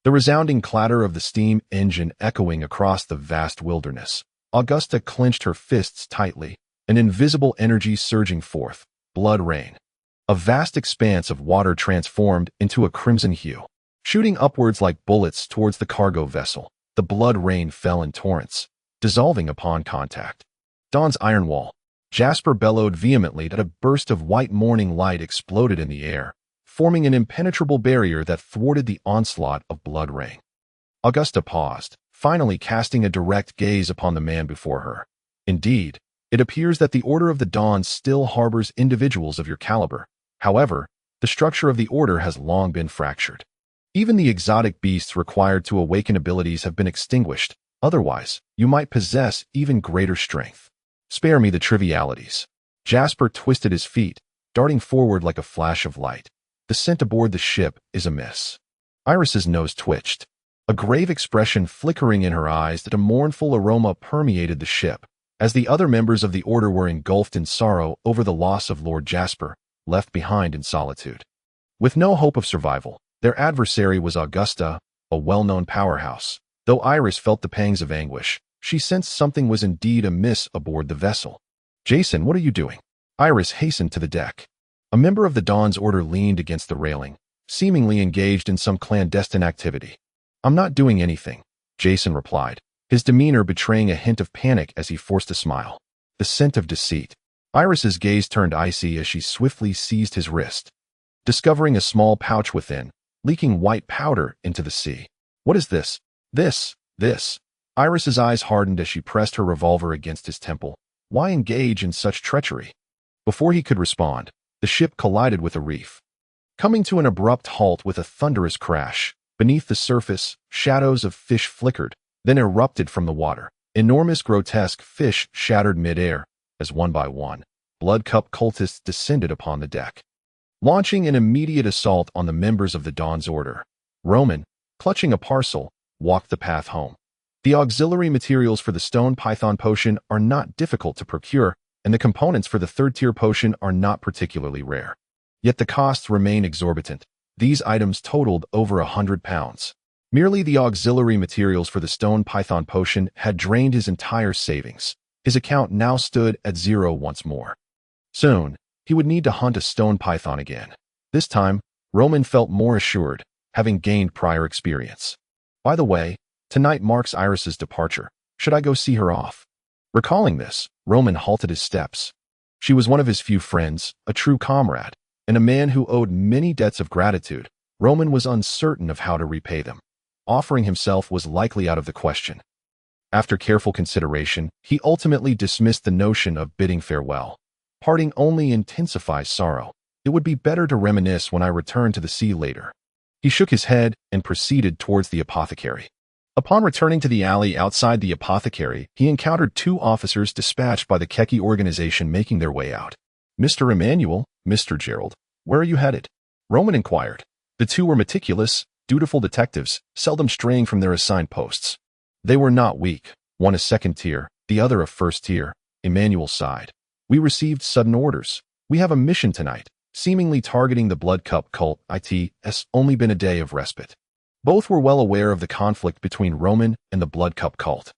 The resounding clatter of the steam engine echoing across the vast wilderness. Augusta clenched her fists tightly, an invisible energy surging forth. Blood rain. A vast expanse of water transformed into a crimson hue, shooting upwards like bullets towards the cargo vessel. The blood rain fell in torrents, dissolving upon contact. Dawn's iron wall. Jasper bellowed vehemently that a burst of white morning light exploded in the air, forming an impenetrable barrier that thwarted the onslaught of blood rain. Augusta paused, finally casting a direct gaze upon the man before her. Indeed, it appears that the Order of the Dawn still harbors individuals of your caliber. However, the structure of the Order has long been fractured. Even the exotic beasts required to awaken abilities have been extinguished. Otherwise, you might possess even greater strength. Spare me the trivialities. Jasper twisted his feet, darting forward like a flash of light. The scent aboard the ship is amiss. Iris's nose twitched, a grave expression flickering in her eyes that a mournful aroma permeated the ship, as the other members of the Order were engulfed in sorrow over the loss of Lord Jasper, left behind in solitude. With no hope of survival, their adversary was Augusta, a well-known powerhouse. Though Iris felt the pangs of anguish, she sensed something was indeed amiss aboard the vessel. Jason, what are you doing? Iris hastened to the deck. A member of the Dawn's Order leaned against the railing, seemingly engaged in some clandestine activity. I'm not doing anything, Jason replied, his demeanor betraying a hint of panic as he forced a smile. The scent of deceit. Iris's gaze turned icy as she swiftly seized his wrist, discovering a small pouch within, leaking white powder into the sea. What is this? This. Iris's eyes hardened as she pressed her revolver against his temple. Why engage in such treachery? Before he could respond, the ship collided with a reef, coming to an abrupt halt with a thunderous crash. Beneath the surface, shadows of fish flickered, then erupted from the water. Enormous grotesque fish shattered midair, as one by one, blood cup cultists descended upon the deck, launching an immediate assault on the members of the Dawn's Order. Roman, clutching a parcel, walked the path home. The auxiliary materials for the stone python potion are not difficult to procure, and the components for the third-tier potion are not particularly rare. Yet the costs remain exorbitant. These items totaled over 100 pounds. Merely the auxiliary materials for the stone python potion had drained his entire savings. His account now stood at zero once more. Soon, he would need to hunt a stone python again. This time, Roman felt more assured, having gained prior experience. By the way, tonight marks Iris's departure. Should I go see her off? Recalling this, Roman halted his steps. She was one of his few friends, a true comrade, and a man who owed many debts of gratitude. Roman was uncertain of how to repay them. Offering himself was likely out of the question. After careful consideration, he ultimately dismissed the notion of bidding farewell. Parting only intensifies sorrow. It would be better to reminisce when I return to the sea later. He shook his head and proceeded towards the apothecary. Upon returning to the alley outside the apothecary, he encountered two officers dispatched by the Keki organization making their way out. Mr. Emmanuel, Mr. Gerald, where are you headed? Roman inquired. The two were meticulous, dutiful detectives, seldom straying from their assigned posts. They were not weak, one a second tier, the other a first tier. Emmanuel sighed. We received sudden orders. We have a mission tonight, seemingly targeting the Blood Cup cult. It's only been a day of respite. Both were well aware of the conflict between Roman and the Blood Cup cult,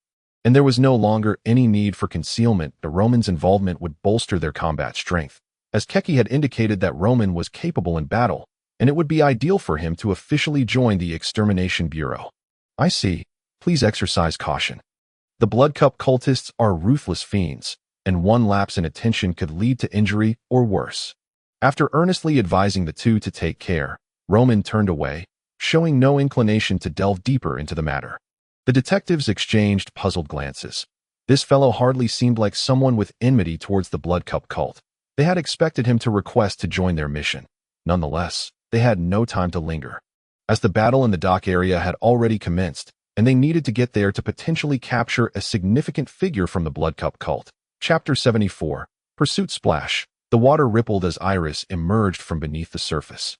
and there was no longer any need for concealment. The Roman's involvement would bolster their combat strength, as Keki had indicated that Roman was capable in battle, and it would be ideal for him to officially join the Extermination Bureau. I see. Please exercise caution. The Blood Cup cultists are ruthless fiends, and one lapse in attention could lead to injury or worse. After earnestly advising the two to take care, Roman turned away, showing no inclination to delve deeper into the matter. The detectives exchanged puzzled glances. This fellow hardly seemed like someone with enmity towards the Blood Cup cult. They had expected him to request to join their mission. Nonetheless, they had no time to linger, as the battle in the dock area had already commenced, and they needed to get there to potentially capture a significant figure from the Blood Cup cult. Chapter 74. Pursuit Splash. The water rippled as Iris emerged from beneath the surface.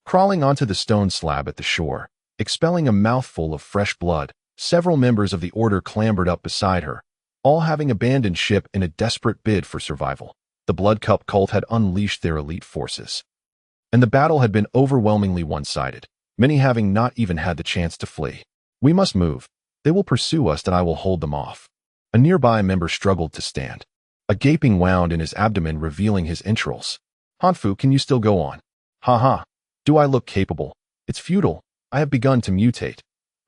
Crawling onto the stone slab at the shore, expelling a mouthful of fresh blood, several members of the Order clambered up beside her, all having abandoned ship in a desperate bid for survival. The Blood Cup cult had unleashed their elite forces, and the battle had been overwhelmingly one-sided, many having not even had the chance to flee. "We must move. They will pursue us, and I will hold them off." A nearby member struggled to stand, a gaping wound in his abdomen revealing his entrails. "Hanfu, can you still go on?" "Ha. Do I look capable? It's futile. I have begun to mutate.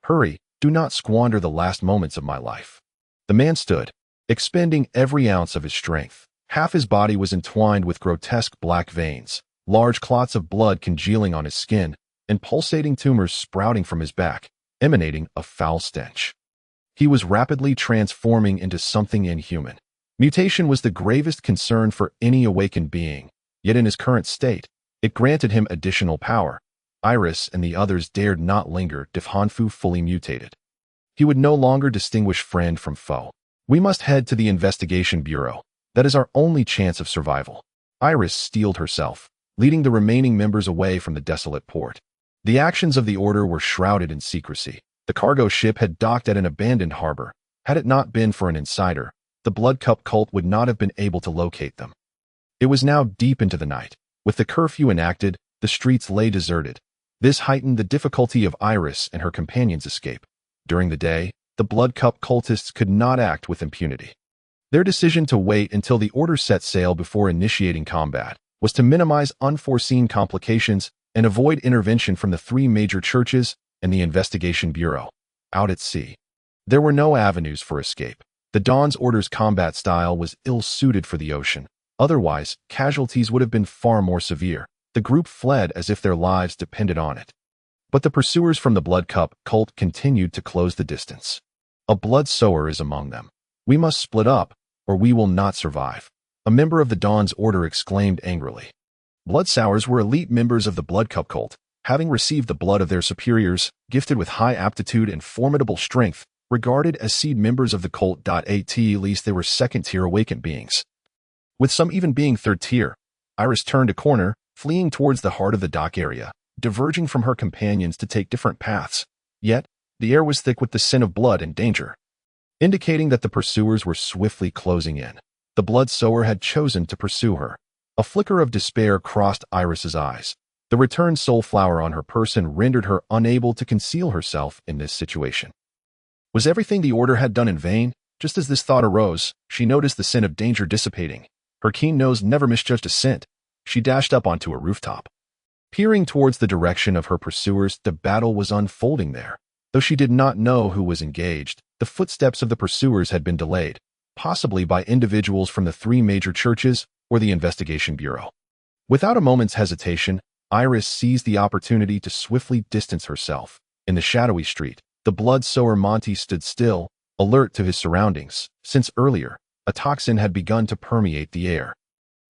Hurry, do not squander the last moments of my life." The man stood, expending every ounce of his strength. Half his body was entwined with grotesque black veins, large clots of blood congealing on his skin, and pulsating tumors sprouting from his back, emanating a foul stench. He was rapidly transforming into something inhuman. Mutation was the gravest concern for any awakened being, yet in his current state, it granted him additional power. Iris and the others dared not linger if Hanfu fully mutated. He would no longer distinguish friend from foe. "We must head to the investigation bureau. That is our only chance of survival." Iris steeled herself, leading the remaining members away from the desolate port. The actions of the Order were shrouded in secrecy. The cargo ship had docked at an abandoned harbor. Had it not been for an insider, the Blood Cup cult would not have been able to locate them. It was now deep into the night. With the curfew enacted, the streets lay deserted. This heightened the difficulty of Iris and her companions' escape. During the day, the Blood Cup cultists could not act with impunity. Their decision to wait until the Order set sail before initiating combat was to minimize unforeseen complications and avoid intervention from the three major churches and the investigation bureau. Out at sea, there were no avenues for escape. The Dawn's Order's combat style was ill-suited for the ocean. Otherwise, casualties would have been far more severe. The group fled as if their lives depended on it. But the pursuers from the Blood Cup cult continued to close the distance. "A blood sower is among them. We must split up, or we will not survive," a member of the Dawn's Order exclaimed angrily. Blood sowers were elite members of the Blood Cup cult, having received the blood of their superiors, gifted with high aptitude and formidable strength, regarded as seed members of the cult. At least they were second-tier awakened beings, with some even being third-tier. Iris turned a corner, fleeing towards the heart of the dock area, diverging from her companions to take different paths. Yet, the air was thick with the scent of blood and danger, indicating that the pursuers were swiftly closing in. The blood sower had chosen to pursue her. A flicker of despair crossed Iris's eyes. The returned soul flower on her person rendered her unable to conceal herself in this situation. Was everything the Order had done in vain? Just as this thought arose, she noticed the scent of danger dissipating. Her keen nose never misjudged a scent. She dashed up onto a rooftop. Peering towards the direction of her pursuers, the battle was unfolding there. Though she did not know who was engaged, the footsteps of the pursuers had been delayed, possibly by individuals from the three major churches or the investigation bureau. Without a moment's hesitation, Iris seized the opportunity to swiftly distance herself. In the shadowy street, the blood sower Monty stood still, alert to his surroundings, since earlier, a toxin had begun to permeate the air.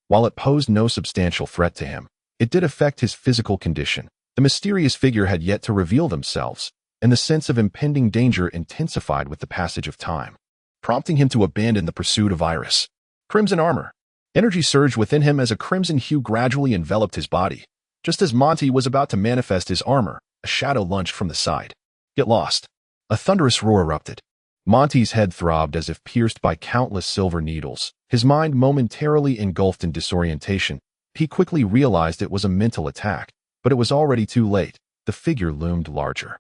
While it posed no substantial threat to him, it did affect his physical condition. The mysterious figure had yet to reveal themselves, and the sense of impending danger intensified with the passage of time, prompting him to abandon the pursuit of Iris. Crimson armor. Energy surged within him as a crimson hue gradually enveloped his body. Just as Monty was about to manifest his armor, a shadow lunged from the side. "Get lost." A thunderous roar erupted. Monty's head throbbed as if pierced by countless silver needles. His mind momentarily engulfed in disorientation. He quickly realized it was a mental attack, but it was already too late. The figure loomed larger.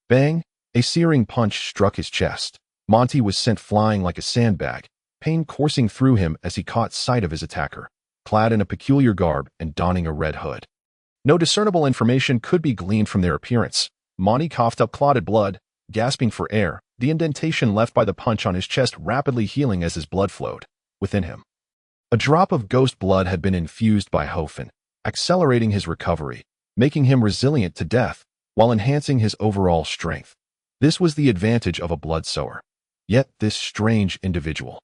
Bang! A searing punch struck his chest. Monty was sent flying like a sandbag, pain coursing through him as he caught sight of his attacker, clad in a peculiar garb and donning a red hood. No discernible information could be gleaned from their appearance. Monty coughed up clotted blood, gasping for air, the indentation left by the punch on his chest rapidly healing as his blood flowed within him. A drop of ghost blood had been infused by Hofen, accelerating his recovery, making him resilient to death, while enhancing his overall strength. This was the advantage of a blood sower. Yet this strange individual.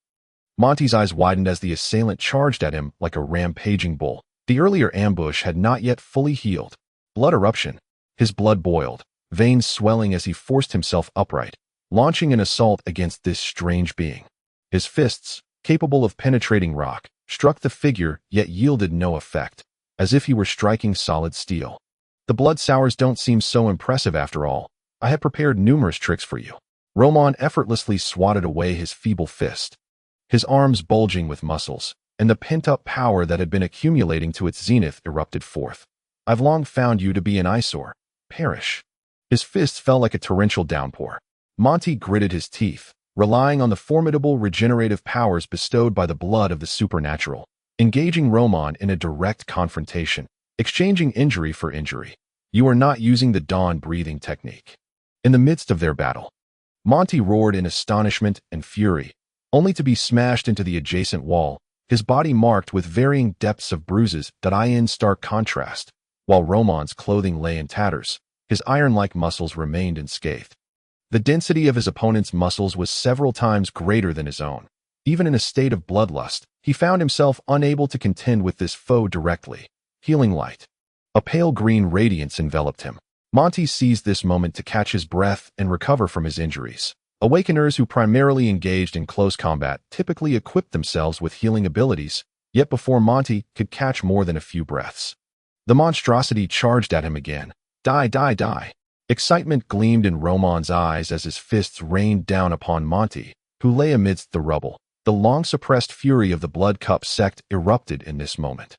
Monty's eyes widened as the assailant charged at him like a rampaging bull. The earlier ambush had not yet fully healed. Blood eruption. His blood boiled, veins swelling as he forced himself upright, launching an assault against this strange being. His fists, capable of penetrating rock, struck the figure yet yielded no effect, as if he were striking solid steel. The blood sours don't seem so impressive after all. I had prepared numerous tricks for you. Roman effortlessly swatted away his feeble fist, his arms bulging with muscles, and the pent-up power that had been accumulating to its zenith erupted forth. I've long found you to be an eyesore. Perish. His fists fell like a torrential downpour. Monty gritted his teeth, relying on the formidable regenerative powers bestowed by the blood of the supernatural, engaging Roman in a direct confrontation, exchanging injury for injury. You are not using the dawn breathing technique. In the midst of their battle, Monty roared in astonishment and fury, only to be smashed into the adjacent wall, his body marked with varying depths of bruises that lie in stark contrast, while Roman's clothing lay in tatters. His iron-like muscles remained unscathed. The density of his opponent's muscles was several times greater than his own. Even in a state of bloodlust, he found himself unable to contend with this foe directly. Healing light. A pale green radiance enveloped him. Monty seized this moment to catch his breath and recover from his injuries. Awakeners who primarily engaged in close combat typically equipped themselves with healing abilities, yet before Monty could catch more than a few breaths, the monstrosity charged at him again. Die, die, die. Excitement gleamed in Roman's eyes as his fists rained down upon Monty, who lay amidst the rubble. The long-suppressed fury of the Blood Cup sect erupted in this moment.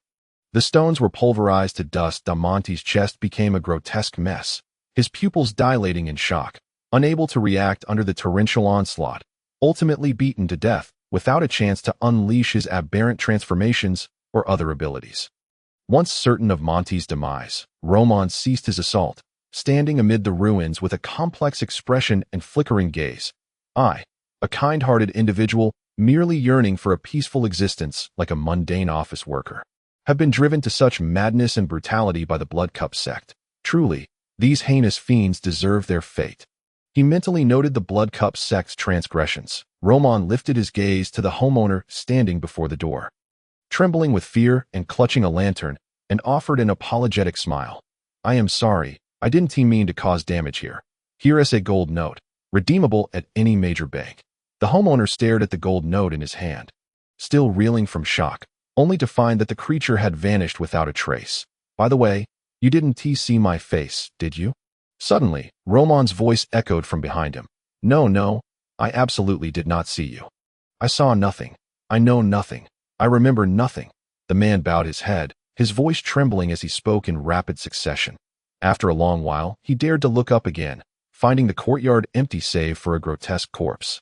The stones were pulverized to dust. Monty's chest became a grotesque mess, his pupils dilating in shock, unable to react under the torrential onslaught, ultimately beaten to death, without a chance to unleash his aberrant transformations or other abilities. Once certain of Monty's demise, Roman ceased his assault, standing amid the ruins with a complex expression and flickering gaze. I, a kind-hearted individual, merely yearning for a peaceful existence like a mundane office worker, have been driven to such madness and brutality by the Blood Cup sect. Truly, these heinous fiends deserve their fate. He mentally noted the Blood Cup sect's transgressions. Roman lifted his gaze to the homeowner standing before the door, trembling with fear and clutching a lantern, and offered an apologetic smile. I am sorry, I didn't mean to cause damage here. Here is a gold note, redeemable at any major bank. The homeowner stared at the gold note in his hand, still reeling from shock, only to find that the creature had vanished without a trace. By the way, you didn't see my face, did you? Suddenly, Roman's voice echoed from behind him. No, I absolutely did not see you. I saw nothing. I know nothing. I remember nothing. The man bowed his head, his voice trembling as he spoke in rapid succession. After a long while, he dared to look up again, finding the courtyard empty save for a grotesque corpse.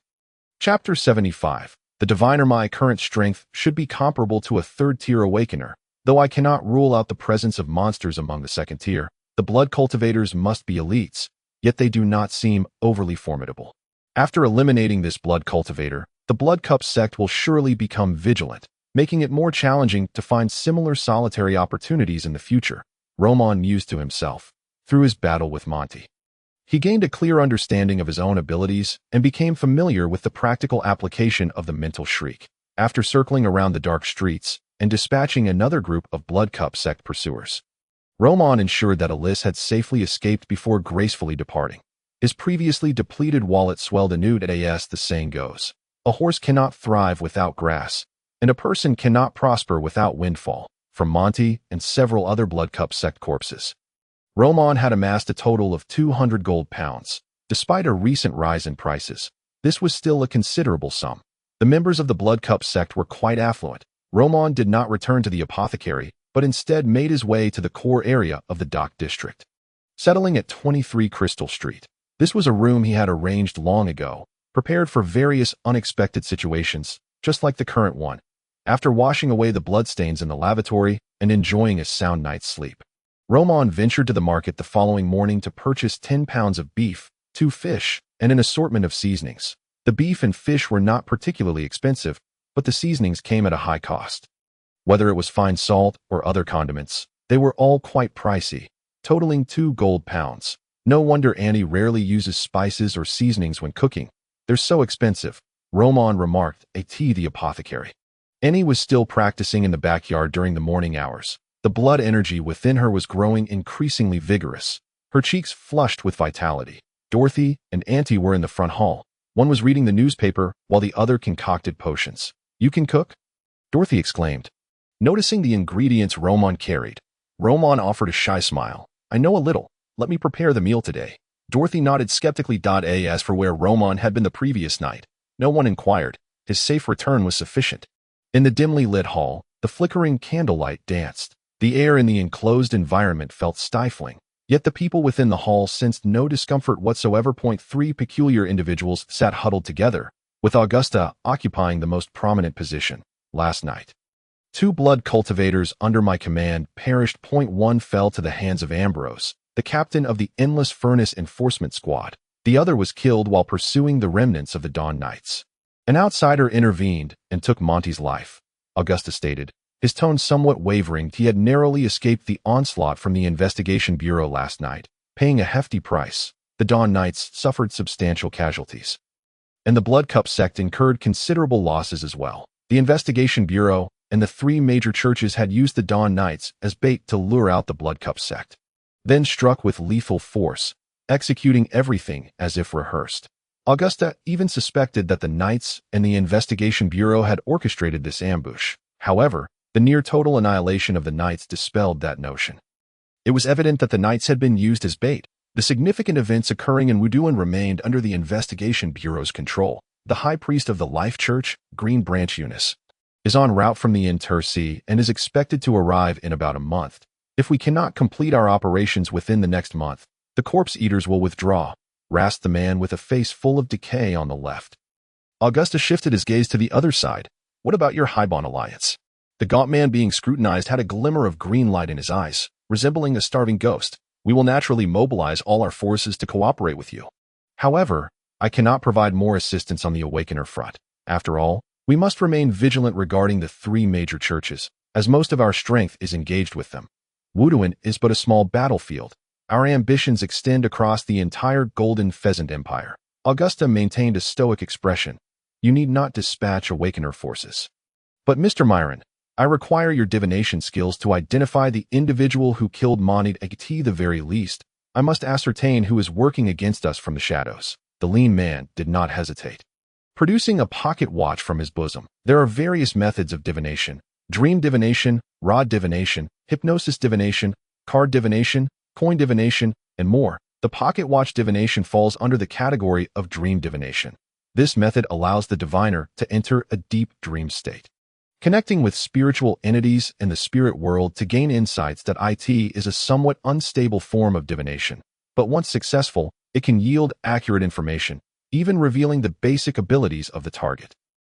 Chapter 75. The diviner. My current strength should be comparable to a third-tier awakener, though I cannot rule out the presence of monsters among the second tier. The blood cultivators must be elites, yet they do not seem overly formidable. After eliminating this blood cultivator, the Blood Cup sect will surely become vigilant, making it more challenging to find similar solitary opportunities in the future. Roman mused to himself. Through his battle with Monty, he gained a clear understanding of his own abilities and became familiar with the practical application of the mental shriek. After circling around the dark streets and dispatching another group of Blood Cup sect pursuers, Roman ensured that Alice had safely escaped before gracefully departing. His previously depleted wallet swelled anew. As the saying goes, a horse cannot thrive without grass, and a person cannot prosper without windfall. From Monty and several other Blood Cup sect corpses, Roman had amassed a total of 200 gold pounds. Despite a recent rise in prices, this was still a considerable sum. The members of the Blood Cup sect were quite affluent. Roman did not return to the apothecary, but instead made his way to the core area of the dock district, settling at 23 Crystal Street. This was a room he had arranged long ago, prepared for various unexpected situations, just like the current one. After washing away the bloodstains in the lavatory and enjoying a sound night's sleep, Roman ventured to the market the following morning to purchase 10 pounds of beef, 2 fish, and an assortment of seasonings. The beef and fish were not particularly expensive, but the seasonings came at a high cost. Whether it was fine salt or other condiments, they were all quite pricey, totaling 2 gold pounds. No wonder Annie rarely uses spices or seasonings when cooking. They're so expensive, Roman remarked, the apothecary. Annie was still practicing in the backyard during the morning hours. The blood energy within her was growing increasingly vigorous. Her cheeks flushed with vitality. Dorothy and Auntie were in the front hall. One was reading the newspaper while the other concocted potions. "You can cook?" Dorothy exclaimed. Noticing the ingredients Roman carried, Roman offered a shy smile. "I know a little. Let me prepare the meal today." Dorothy nodded skeptically. As for where Roman had been the previous night, no one inquired. His safe return was sufficient. In the dimly lit hall, the flickering candlelight danced. The air in the enclosed environment felt stifling, yet the people within the hall sensed no discomfort whatsoever. 3 peculiar individuals sat huddled together, with Augusta occupying the most prominent position. "Last night, 2 blood cultivators under my command perished. 1 fell to the hands of Ambrose, the captain of the Endless Furnace Enforcement Squad. The other was killed while pursuing the remnants of the Dawn Knights. An outsider intervened and took Monty's life," Augusta stated, his tone somewhat wavering. He had narrowly escaped the onslaught from the Investigation Bureau last night, paying a hefty price. The Dawn Knights suffered substantial casualties, and the Blood Cup sect incurred considerable losses as well. The Investigation Bureau and the 3 major churches had used the Dawn Knights as bait to lure out the Blood Cup sect, then struck with lethal force, executing everything as if rehearsed. Augusta even suspected that the Knights and the Investigation Bureau had orchestrated this ambush. However, the near-total annihilation of the Knights dispelled that notion. It was evident that the Knights had been used as bait. The significant events occurring in Wuduan remained under the Investigation Bureau's control. The High Priest of the Life Church, Green Branch Eunice, is en route from the Intercy and is expected to arrive in about a month. If we cannot complete our operations within the next month, the Corpse Eaters will withdraw, rasped the man with a face full of decay on the left. Augusta shifted his gaze to the other side. "What about your Highbond alliance?" The gaunt man being scrutinized had a glimmer of green light in his eyes, resembling a starving ghost. "We will naturally mobilize all our forces to cooperate with you. However, I cannot provide more assistance on the Awakener front. After all, we must remain vigilant regarding the 3 major churches, as most of our strength is engaged with them. Wuduan is but a small battlefield. Our ambitions extend across the entire Golden Pheasant Empire." Augusta maintained a stoic expression. "You need not dispatch Awakener forces. But Mr. Myron, I require your divination skills to identify the individual who killed Monid. At the very least, I must ascertain who is working against us from the shadows." The lean man did not hesitate, producing a pocket watch from his bosom. "There are various methods of divination: dream divination, rod divination, hypnosis divination, card divination, coin divination, and more. The pocket watch divination falls under the category of dream divination. This method allows the diviner to enter a deep dream state, connecting with spiritual entities in the spirit world to gain insights. That is a somewhat unstable form of divination, but once successful, it can yield accurate information, even revealing the basic abilities of the target."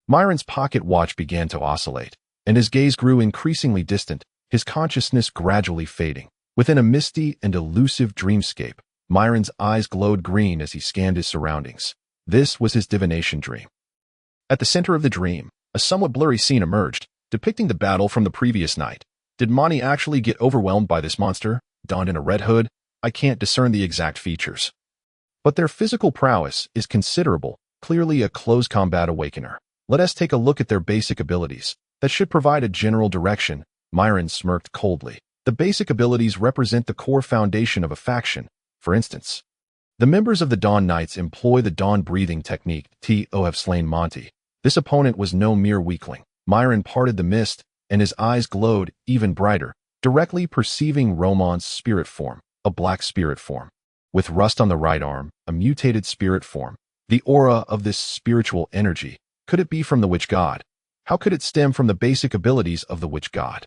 Myron's pocket watch began to oscillate, and his gaze grew increasingly distant, his consciousness gradually fading. Within a misty and elusive dreamscape, Myron's eyes glowed green as he scanned his surroundings. This was his divination dream. At the center of the dream, a somewhat blurry scene emerged, depicting the battle from the previous night. Did Monty actually get overwhelmed by this monster, donned in a red hood? I can't discern the exact features, but their physical prowess is considerable, clearly a close combat Awakener. Let us take a look at their basic abilities. That should provide a general direction. Myron smirked coldly. The basic abilities represent the core foundation of a faction. For instance, the members of the Dawn Knights employ the dawn breathing technique to have slain Monty. This opponent was no mere weakling. Myron parted the mist, and his eyes glowed even brighter, directly perceiving Roman's spirit form, a black spirit form, with rust on the right arm, a mutated spirit form. The aura of this spiritual energy, could it be from the Witch God? How could it stem from the basic abilities of the Witch God?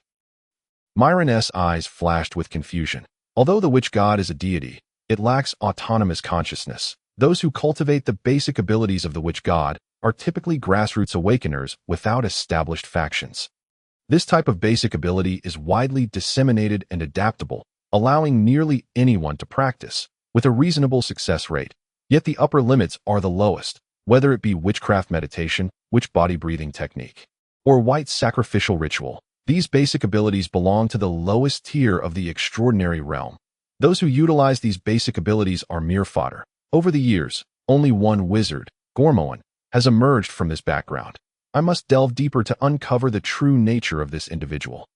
Myron's eyes flashed with confusion. Although the Witch God is a deity, it lacks autonomous consciousness. Those who cultivate the basic abilities of the Witch God are typically grassroots awakeners without established factions. This type of basic ability is widely disseminated and adaptable, allowing nearly anyone to practice, with a reasonable success rate. Yet the upper limits are the lowest, whether it be witchcraft meditation, witch body breathing technique, or white sacrificial ritual. These basic abilities belong to the lowest tier of the extraordinary realm. Those who utilize these basic abilities are mere fodder. Over the years, only one wizard, Gormoan, has emerged from this background. I must delve deeper to uncover the true nature of this individual.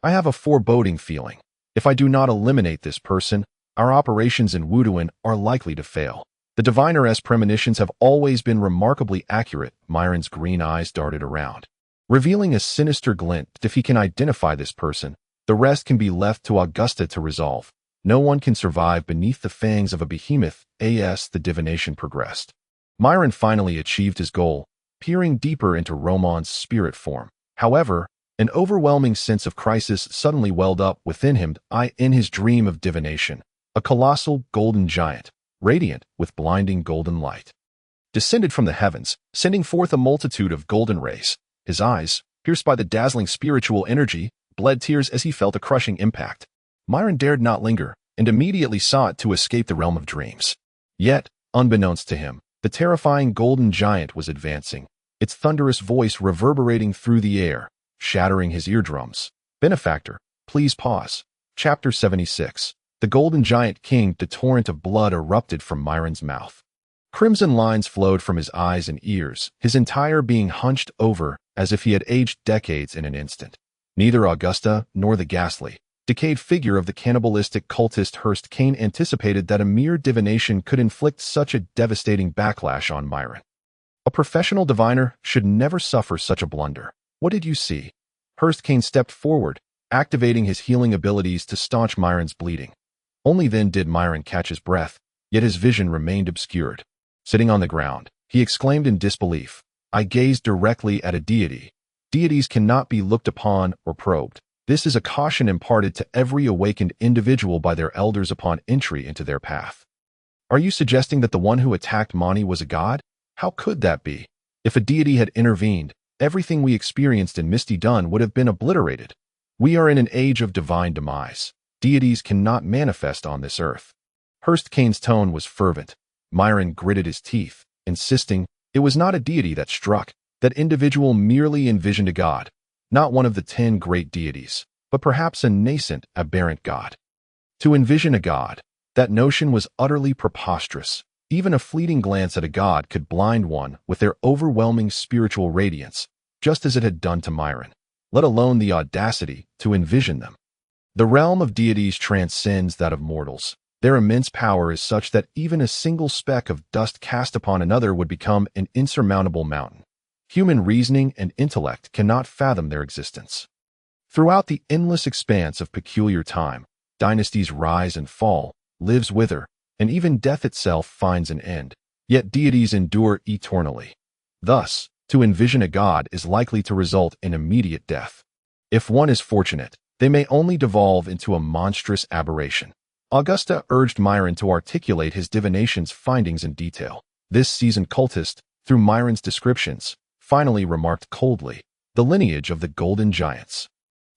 I have a foreboding feeling. If I do not eliminate this person, our operations in Wuduan are likely to fail. The diviner's premonitions have always been remarkably accurate. Myron's green eyes darted around, revealing a sinister glint. If he can identify this person, the rest can be left to Augusta to resolve. No one can survive beneath the fangs of a behemoth. As the divination progressed, Myron finally achieved his goal, peering deeper into Roman's spirit form. However, an overwhelming sense of crisis suddenly welled up within him. In his dream of divination, a colossal golden giant, radiant with blinding golden light, descended from the heavens, sending forth a multitude of golden rays. His eyes, pierced by the dazzling spiritual energy, bled tears as he felt a crushing impact. Myron dared not linger, and immediately sought to escape the realm of dreams. Yet, unbeknownst to him, the terrifying golden giant was advancing, its thunderous voice reverberating through the air, shattering his eardrums. Benefactor, please pause. Chapter 76. The golden giant king. The torrent of blood erupted from Myron's mouth. Crimson lines flowed from his eyes and ears, his entire being hunched over as if he had aged decades in an instant. Neither Augusta nor the ghastly, decayed figure of the cannibalistic cultist Hurst Kane anticipated that a mere divination could inflict such a devastating backlash on Myron. A professional diviner should never suffer such a blunder. What did you see? Hurst Kane stepped forward, activating his healing abilities to staunch Myron's bleeding. Only then did Myron catch his breath, yet his vision remained obscured. Sitting on the ground, he exclaimed in disbelief, "I gazed directly at a deity. Deities cannot be looked upon or probed. This is a caution imparted to every awakened individual by their elders upon entry into their path." Are you suggesting that the one who attacked Mani was a god? How could that be? If a deity had intervened, everything we experienced in Misty Dun would have been obliterated. We are in an age of divine demise. Deities cannot manifest on this earth. Hurst Kane's tone was fervent. Myron gritted his teeth, insisting it was not a deity that struck. That individual merely envisioned a god, not one of the 10 great deities, but perhaps a nascent, aberrant god. To envision a god, that notion was utterly preposterous. Even a fleeting glance at a god could blind one with their overwhelming spiritual radiance, just as it had done to Myron, let alone the audacity to envision them. The realm of deities transcends that of mortals. Their immense power is such that even a single speck of dust cast upon another would become an insurmountable mountain. Human reasoning and intellect cannot fathom their existence. Throughout the endless expanse of peculiar time, dynasties rise and fall, lives wither, and even death itself finds an end. Yet deities endure eternally. Thus, to envision a god is likely to result in immediate death. If one is fortunate, they may only devolve into a monstrous aberration. Augusta urged Myron to articulate his divination's findings in detail. This seasoned cultist, through Myron's descriptions, finally remarked coldly, "The lineage of the Golden Giants.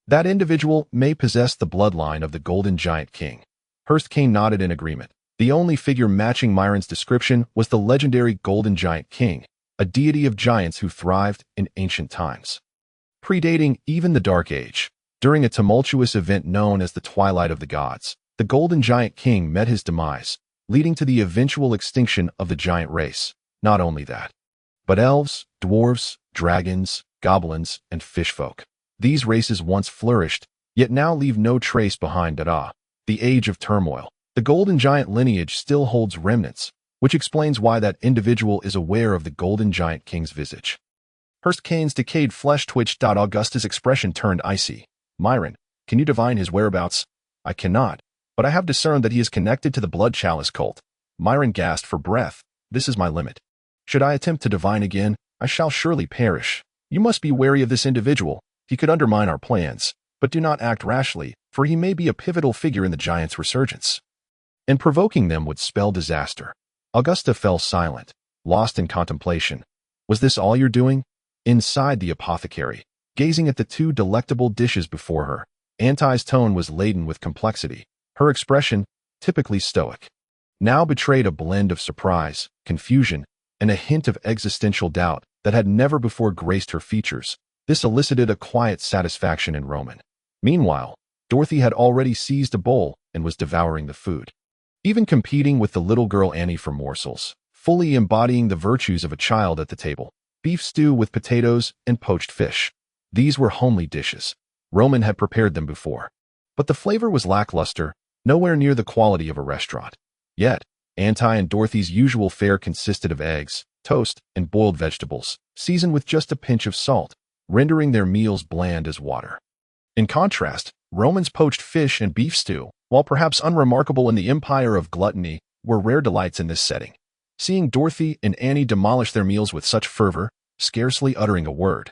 That individual may possess the bloodline of the Golden Giant King." Hurst Kane nodded in agreement. The only figure matching Myron's description was the legendary Golden Giant King, a deity of giants who thrived in ancient times, predating even the Dark Age. During a tumultuous event known as the Twilight of the Gods, the Golden Giant King met his demise, leading to the eventual extinction of the giant race. Not only that, but elves, dwarves, dragons, goblins, and fishfolk. These races once flourished, yet now leave no trace behind. The age of turmoil. The Golden Giant lineage still holds remnants, which explains why that individual is aware of the Golden Giant King's visage. Hurst Kane's decayed flesh twitched. Augusta's expression turned icy. "Myron, can you divine his whereabouts?" "I cannot, but I have discerned that he is connected to the Blood Chalice cult." Myron gasped for breath. "This is my limit. Should I attempt to divine again, I shall surely perish. You must be wary of this individual. He could undermine our plans, but do not act rashly, for he may be a pivotal figure in the giants' resurgence. And provoking them would spell disaster." Augusta fell silent, lost in contemplation. Was this all you're doing? Inside the apothecary, gazing at the 2 delectable dishes before her, Auntie's tone was laden with complexity. Her expression, typically stoic, now betrayed a blend of surprise, confusion, and a hint of existential doubt that had never before graced her features. This elicited a quiet satisfaction in Roman. Meanwhile, Dorothy had already seized a bowl, and was devouring the food, even competing with the little girl Annie for morsels, fully embodying the virtues of a child at the table. Beef stew with potatoes and poached fish. These were homely dishes. Roman had prepared them before, but the flavor was lackluster, nowhere near the quality of a restaurant. Yet, Auntie and Dorothy's usual fare consisted of eggs, toast, and boiled vegetables, seasoned with just a pinch of salt, rendering their meals bland as water. In contrast, Roman's poached fish and beef stew, while perhaps unremarkable in the empire of gluttony, were rare delights in this setting. Seeing Dorothy and Annie demolish their meals with such fervor, scarcely uttering a word,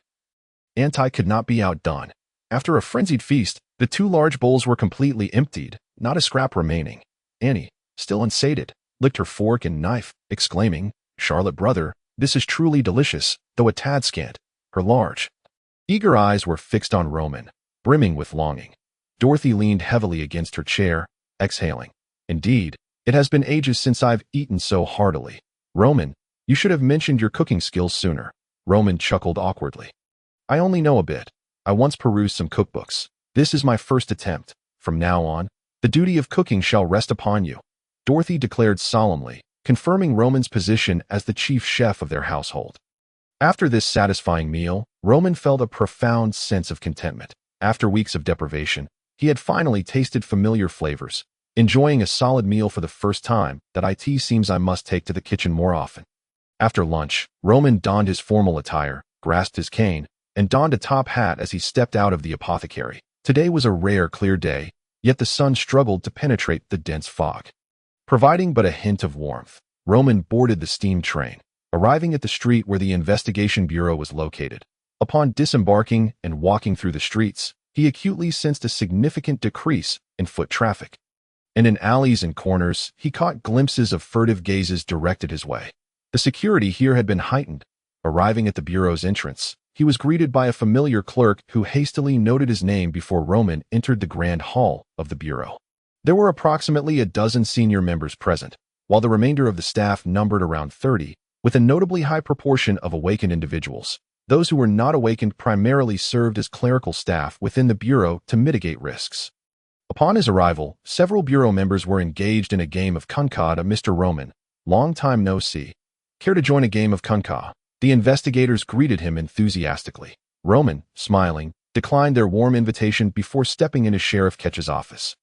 Auntie could not be outdone. After a frenzied feast, the two large bowls were completely emptied, not a scrap remaining. Annie, still unsated, licked her fork and knife, exclaiming, "Charlotte, brother, this is truly delicious, though a tad scant." Her large, eager eyes were fixed on Roman, brimming with longing. Dorothy leaned heavily against her chair, exhaling. "Indeed, it has been ages since I've eaten so heartily. Roman, you should have mentioned your cooking skills sooner." Roman chuckled awkwardly. "I only know a bit. I once perused some cookbooks. This is my first attempt. From now on, the duty of cooking shall rest upon you," Dorothy declared solemnly, confirming Roman's position as the chief chef of their household. After this satisfying meal, Roman felt a profound sense of contentment. After weeks of deprivation, he had finally tasted familiar flavors, enjoying a solid meal for the first time. That it seems I must take to the kitchen more often. After lunch, Roman donned his formal attire, grasped his cane, and donned a top hat as he stepped out of the apothecary. Today was a rare, clear day, yet the sun struggled to penetrate the dense fog, providing but a hint of warmth. Roman boarded the steam train, arriving at the street where the investigation bureau was located. Upon disembarking and walking through the streets, he acutely sensed a significant decrease in foot traffic. And in alleys and corners, he caught glimpses of furtive gazes directed his way. The security here had been heightened. Arriving at the bureau's entrance, he was greeted by a familiar clerk who hastily noted his name before Roman entered the grand hall of the bureau. There were approximately a dozen senior members present, while the remainder of the staff numbered around 30, with a notably high proportion of awakened individuals. Those who were not awakened primarily served as clerical staff within the bureau to mitigate risks. Upon his arrival, several bureau members were engaged in a game of kunkah. "Mr. Roman, long time no see. Care to join a game of kunkah?" The investigators greeted him enthusiastically. Roman, smiling, declined their warm invitation before stepping into Sheriff Ketch's office.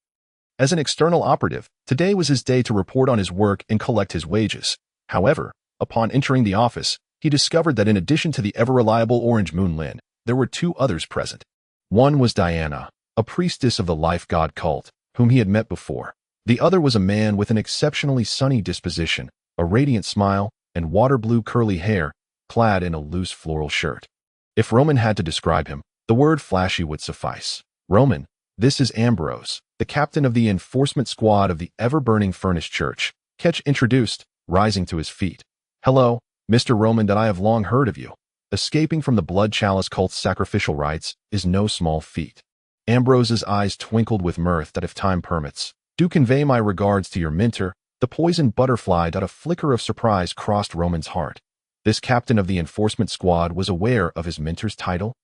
As an external operative, today was his day to report on his work and collect his wages. However, upon entering the office, he discovered that in addition to the ever-reliable Orange Moon Lin, there were two others present. One was Diana, a priestess of the life god cult, whom he had met before. The other was a man with an exceptionally sunny disposition, a radiant smile, and water-blue curly hair, clad in a loose floral shirt. If Roman had to describe him, the word flashy would suffice. "Roman, this is Ambrose, the captain of the enforcement squad of the ever-burning furnace church," Ketch introduced, rising to his feet. "Hello, Mr. Roman, that I have long heard of you. Escaping from the blood chalice cult's sacrificial rites is no small feat." Ambrose's eyes twinkled with mirth. "That if time permits, do convey my regards to your mentor, the poisoned butterfly." A flicker of surprise crossed Roman's heart. This captain of the enforcement squad was aware of his mentor's title.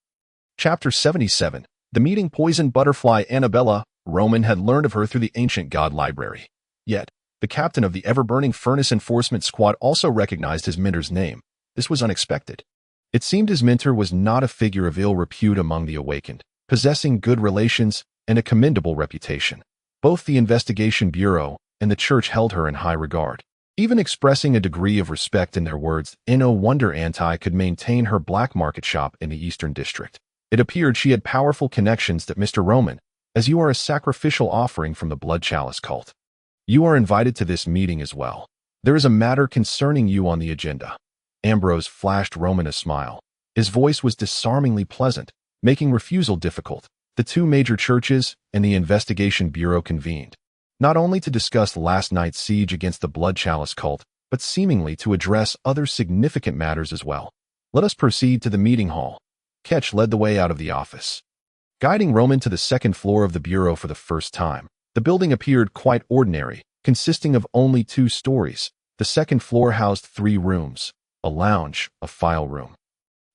Chapter 77. The meeting. Poisoned butterfly Annabella. Roman had learned of her through the ancient god library. Yet, the captain of the ever-burning furnace enforcement squad also recognized his mentor's name. This was unexpected. It seemed his mentor was not a figure of ill repute among the awakened, possessing good relations and a commendable reputation. Both the investigation bureau and the church held her in high regard, even expressing a degree of respect in their words. No wonder Auntie could maintain her black market shop in the Eastern District. It appeared she had powerful connections. That Mr. Roman, as you are a sacrificial offering from the blood chalice cult, you are invited to this meeting as well. There is a matter concerning you on the agenda. Ambrose flashed Roman a smile. His voice was disarmingly pleasant, making refusal difficult. The two major churches and the investigation bureau convened, not only to discuss last night's siege against the blood chalice cult, but seemingly to address other significant matters as well. "Let us proceed to the meeting hall." Ketch led the way out of the office, guiding Roman to the second floor of the bureau for the first time. The building appeared quite ordinary, consisting of only 2 stories. The second floor housed 3 rooms, a lounge, a file room,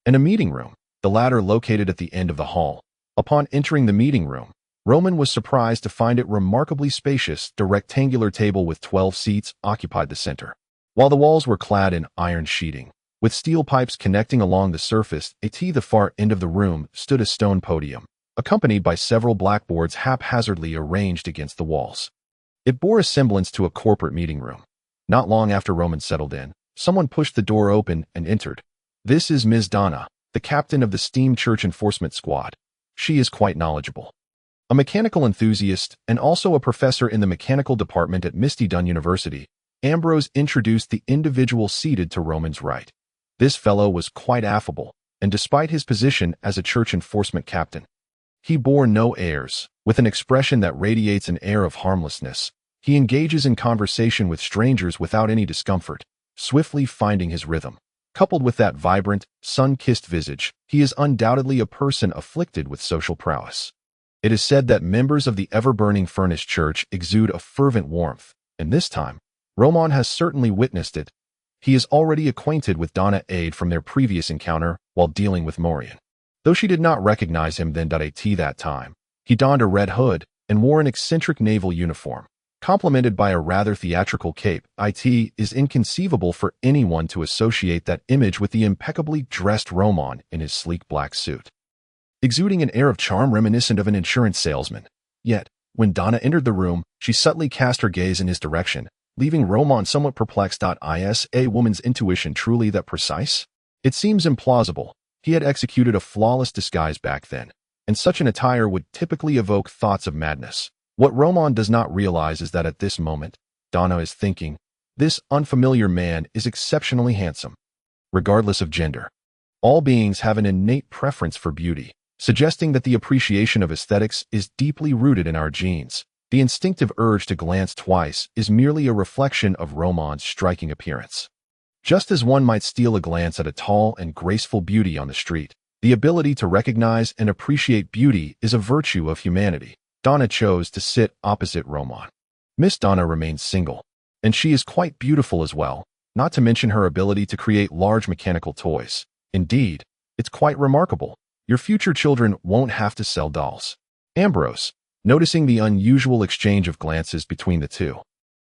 and a meeting room, the latter located at the end of the hall. Upon entering the meeting room, Roman was surprised to find it remarkably spacious. The rectangular table with 12 seats occupied the center, while the walls were clad in iron sheeting, with steel pipes connecting along the surface. At the far end of the room stood a stone podium, accompanied by several blackboards haphazardly arranged against the walls. It bore a semblance to a corporate meeting room. Not long after Roman settled in, someone pushed the door open and entered. "This is Ms. Donna, the captain of the Steam Church Enforcement Squad. She is quite knowledgeable." A mechanical enthusiast and also a professor in the mechanical department at Misty Dunn University, Ambrose introduced the individual seated to Roman's right. This fellow was quite affable, and despite his position as a church enforcement captain, he bore no airs. With an expression that radiates an air of harmlessness, he engages in conversation with strangers without any discomfort, swiftly finding his rhythm. Coupled with that vibrant, sun-kissed visage, he is undoubtedly a person afflicted with social prowess. It is said that members of the ever-burning furnace church exude a fervent warmth, and this time, Roman has certainly witnessed it. He is already acquainted with Donna Ade from their previous encounter while dealing with Morian. Though she did not recognize him then at that time, he donned a red hood and wore an eccentric naval uniform, complemented by a rather theatrical cape. It is inconceivable for anyone to associate that image with the impeccably dressed Roman in his sleek black suit, exuding an air of charm reminiscent of an insurance salesman. Yet, when Donna entered the room, she subtly cast her gaze in his direction, leaving Roman somewhat perplexed. Is a woman's intuition truly that precise? It seems implausible. He had executed a flawless disguise back then, and such an attire would typically evoke thoughts of madness. What Roman does not realize is that at this moment, Donna is thinking, this unfamiliar man is exceptionally handsome. Regardless of gender, all beings have an innate preference for beauty, suggesting that the appreciation of aesthetics is deeply rooted in our genes. The instinctive urge to glance twice is merely a reflection of Roman's striking appearance. Just as one might steal a glance at a tall and graceful beauty on the street, the ability to recognize and appreciate beauty is a virtue of humanity. Donna chose to sit opposite Roman. Miss Donna remains single, and she is quite beautiful as well, not to mention her ability to create large mechanical toys. Indeed, it's quite remarkable. Your future children won't have to sell dolls. Ambrose, noticing the unusual exchange of glances between the two,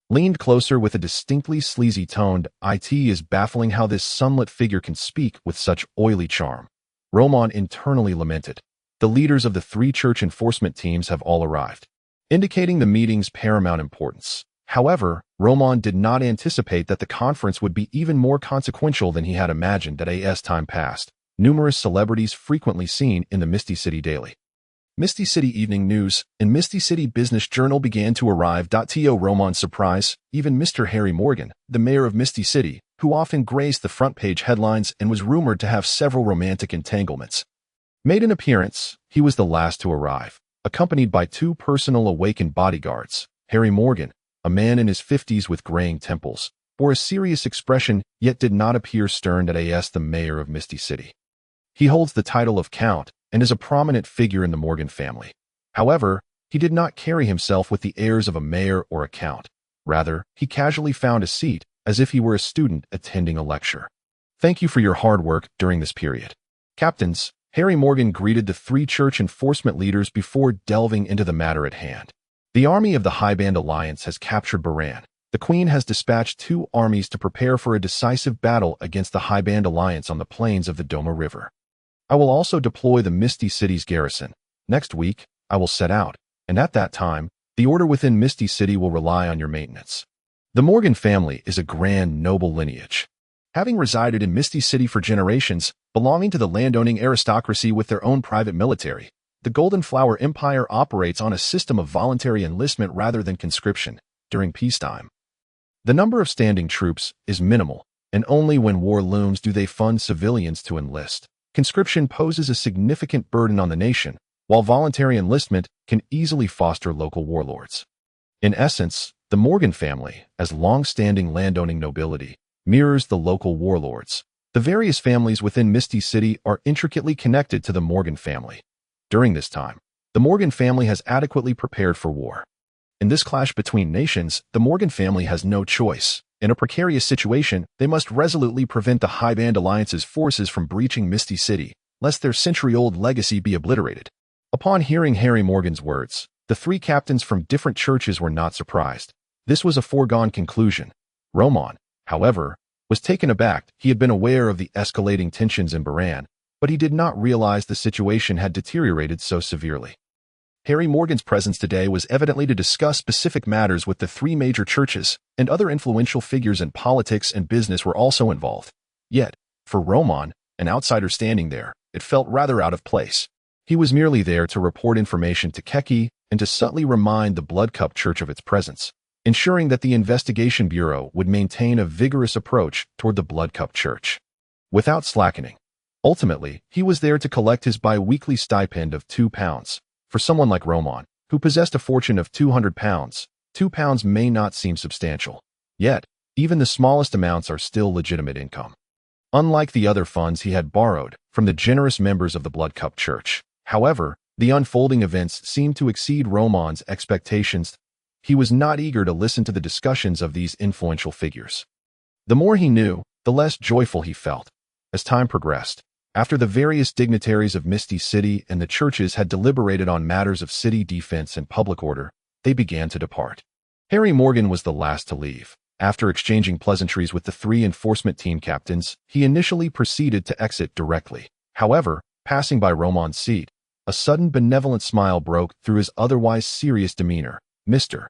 leaned closer with a distinctly sleazy tone. It is baffling how this sunlit figure can speak with such oily charm. Roman internally lamented. The leaders of the 3 church enforcement teams have all arrived, indicating the meeting's paramount importance. However, Roman did not anticipate that the conference would be even more consequential than he had imagined. As time passed, numerous celebrities frequently seen in the Misty City Daily, Misty City Evening News, and Misty City Business Journal began to arrive. To Roman's surprise, even Mr. Harry Morgan, the mayor of Misty City, who often graced the front-page headlines and was rumored to have several romantic entanglements, made an appearance. He was the last to arrive, accompanied by 2 personal awakened bodyguards. Harry Morgan, a man in his 50s with graying temples, bore a serious expression yet did not appear stern. As the mayor of Misty City, he holds the title of Count and is a prominent figure in the Morgan family. However, he did not carry himself with the airs of a mayor or a count. Rather, he casually found a seat, as if he were a student attending a lecture. "Thank you for your hard work during this period, Captains." Harry Morgan greeted the 3 church enforcement leaders before delving into the matter at hand. The army of the Highband Alliance has captured Baran. The Queen has dispatched 2 armies to prepare for a decisive battle against the Highband Alliance on the plains of the Doma River. I will also deploy the Misty City's garrison. Next week, I will set out, and at that time, the order within Misty City will rely on your maintenance. The Morgan family is a grand, noble lineage, having resided in Misty City for generations, belonging to the landowning aristocracy with their own private military. The Golden Flower Empire operates on a system of voluntary enlistment rather than conscription. During peacetime, the number of standing troops is minimal, and only when war looms do they fund civilians to enlist. Conscription poses a significant burden on the nation, while voluntary enlistment can easily foster local warlords. In essence, the Morgan family, as long-standing landowning nobility, mirrors the local warlords. The various families within Misty City are intricately connected to the Morgan family. During this time, the Morgan family has adequately prepared for war. In this clash between nations, the Morgan family has no choice. In a precarious situation, they must resolutely prevent the Highband Alliance's forces from breaching Misty City, lest their century-old legacy be obliterated. Upon hearing Harry Morgan's words, The three captains from different churches were not surprised. This was a foregone conclusion. Roman, however, was taken aback. He had been aware of the escalating tensions in Bahrain, but he did not realize the situation had deteriorated so severely. Harry Morgan's presence today was evidently to discuss specific matters with the three major churches, and other influential figures in politics and business were also involved. Yet, for Roman, an outsider standing there, it felt rather out of place. He was merely there to report information to Keki and to subtly remind the Blood Cup Church of its presence, ensuring that the investigation bureau would maintain a vigorous approach toward the Blood Cup Church. Without slackening. Ultimately, he was there to collect his bi-weekly stipend of £2. For someone like Roman, who possessed a fortune of £200, £2 may not seem substantial. Yet, even the smallest amounts are still legitimate income. Unlike the other funds he had borrowed from the generous members of the Blood Cup Church, however, the unfolding events seemed to exceed Roman's expectations. He was not eager to listen to the discussions of these influential figures. The more he knew, the less joyful he felt. As time progressed, after the various dignitaries of Misty City and the churches had deliberated on matters of city defense and public order, they began to depart. Harry Morgan was the last to leave. After exchanging pleasantries with the three enforcement team captains, he initially proceeded to exit directly. However, passing by Roman's seat, a sudden benevolent smile broke through his otherwise serious demeanor. "Mr.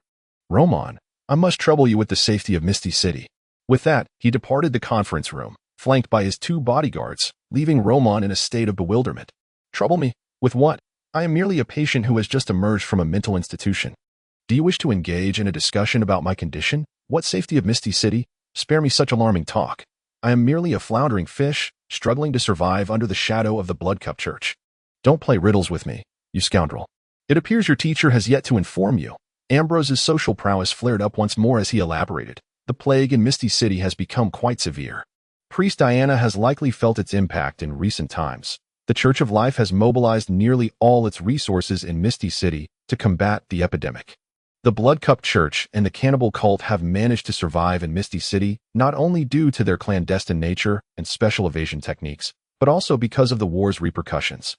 Roman, I must trouble you with the safety of Misty City." With that, he departed the conference room, flanked by his two bodyguards, leaving Roman in a state of bewilderment. "Trouble me? With what? I am merely a patient who has just emerged from a mental institution. Do you wish to engage in a discussion about my condition? What safety of Misty City? Spare me such alarming talk. I am merely a floundering fish, struggling to survive under the shadow of the Blood Cup Church. Don't play riddles with me, you scoundrel. It appears your teacher has yet to inform you." Ambrose's social prowess flared up once more as he elaborated. "The plague in Misty City has become quite severe. Priest Diana has likely felt its impact in recent times. The Church of Life has mobilized nearly all its resources in Misty City to combat the epidemic. The Blood Cup Church and the cannibal cult have managed to survive in Misty City not only due to their clandestine nature and special evasion techniques, but also because of the war's repercussions,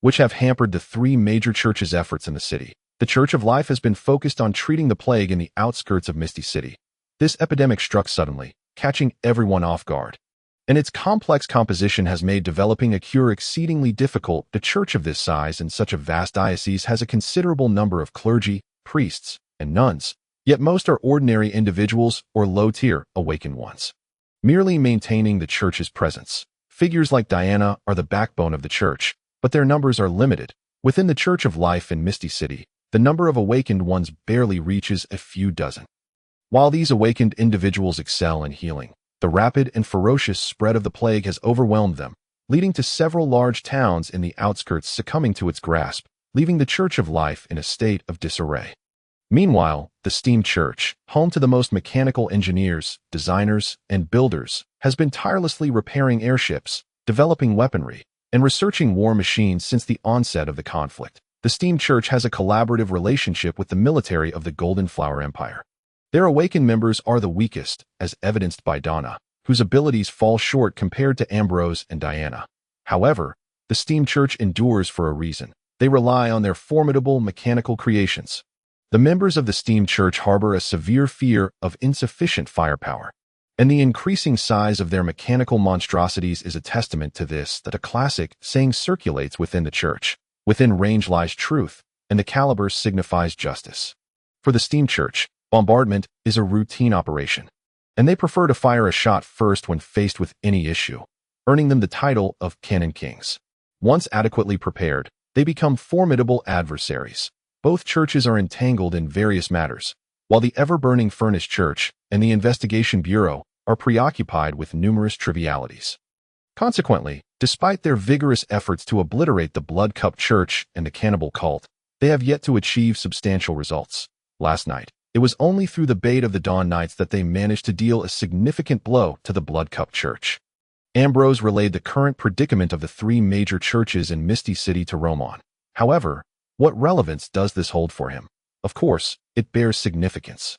which have hampered the three major churches' efforts in the city. The Church of Life has been focused on treating the plague in the outskirts of Misty City. This epidemic struck suddenly, catching everyone off guard, and its complex composition has made developing a cure exceedingly difficult. The church of this size in such a vast diocese has a considerable number of clergy, priests, and nuns, yet most are ordinary individuals or low-tier, awakened ones, merely maintaining the church's presence. Figures like Diana are the backbone of the church, but their numbers are limited. Within the Church of Life in Misty City, the number of awakened ones barely reaches a few dozen. While these awakened individuals excel in healing, the rapid and ferocious spread of the plague has overwhelmed them, leading to several large towns in the outskirts succumbing to its grasp, leaving the Church of Life in a state of disarray. Meanwhile, the Steam Church, home to the most mechanical engineers, designers, and builders, has been tirelessly repairing airships, developing weaponry, and researching war machines since the onset of the conflict. The Steam Church has a collaborative relationship with the military of the Golden Flower Empire. Their awakened members are the weakest, as evidenced by Donna, whose abilities fall short compared to Ambrose and Diana. However, the Steam Church endures for a reason. They rely on their formidable mechanical creations. The members of the Steam Church harbor a severe fear of insufficient firepower, and the increasing size of their mechanical monstrosities is a testament to this. That a classic saying circulates within the church: "Within range lies truth, and the caliber signifies justice." For the Steam Church, bombardment is a routine operation, and they prefer to fire a shot first when faced with any issue, earning them the title of Cannon Kings. Once adequately prepared, they become formidable adversaries. Both churches are entangled in various matters, while the ever-burning Furnace Church and the Investigation Bureau are preoccupied with numerous trivialities. Consequently, despite their vigorous efforts to obliterate the Blood Cup Church and the cannibal cult, they have yet to achieve substantial results. Last night, it was only through the bait of the Dawn Knights that they managed to deal a significant blow to the Blood Cup Church. Ambrose relayed the current predicament of the three major churches in Misty City to Roman. However, what relevance does this hold for him? Of course, it bears significance.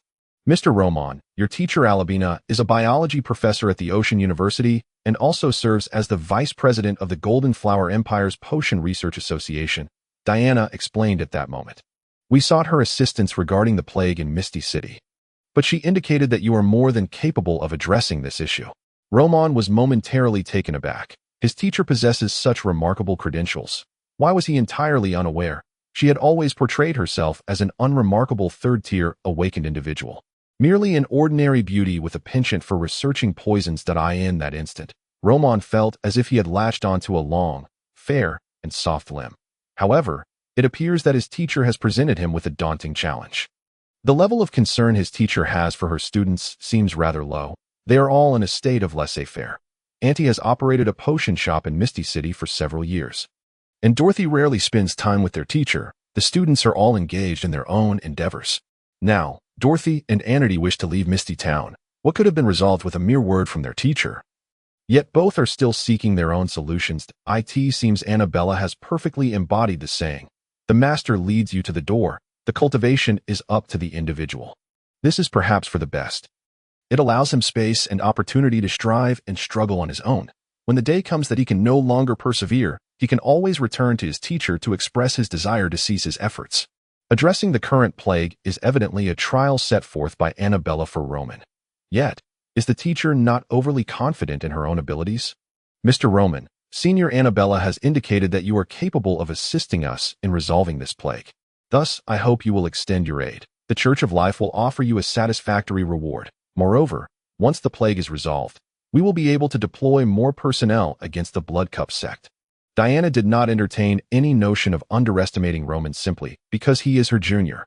"Mr. Roman, your teacher Alabina is a biology professor at the Ocean University and also serves as the vice president of the Golden Flower Empire's Potion Research Association," Diana explained at that moment. We sought her assistance regarding the plague in Misty City, but she indicated that you are more than capable of addressing this issue. Roman was momentarily taken aback. His teacher possesses such remarkable credentials. Why was he entirely unaware? She had always portrayed herself as an unremarkable third-tier, awakened individual. Merely an ordinary beauty with a penchant for researching poisons. In that instant, Roman felt as if he had latched onto a long, fair, and soft limb. However, it appears that his teacher has presented him with a daunting challenge. The level of concern his teacher has for her students seems rather low. They are all in a state of laissez-faire. Auntie has operated a potion shop in Misty City for several years, and Dorothy rarely spends time with their teacher. The students are all engaged in their own endeavors. Now, Dorothy and Anity wish to leave Misty Town. What could have been resolved with a mere word from their teacher? Yet both are still seeking their own solutions. It seems Annabella has perfectly embodied the saying, "The master leads you to the door. The cultivation is up to the individual." This is perhaps for the best. It allows him space and opportunity to strive and struggle on his own. When the day comes that he can no longer persevere, he can always return to his teacher to express his desire to cease his efforts. Addressing the current plague is evidently a trial set forth by Annabella for Roman. Yet, is the teacher not overly confident in her own abilities? Mr. Roman, Senior Annabella has indicated that you are capable of assisting us in resolving this plague. Thus, I hope you will extend your aid. The Church of Life will offer you a satisfactory reward. Moreover, once the plague is resolved, we will be able to deploy more personnel against the Blood Cup sect. Diana did not entertain any notion of underestimating Roman simply because he is her junior.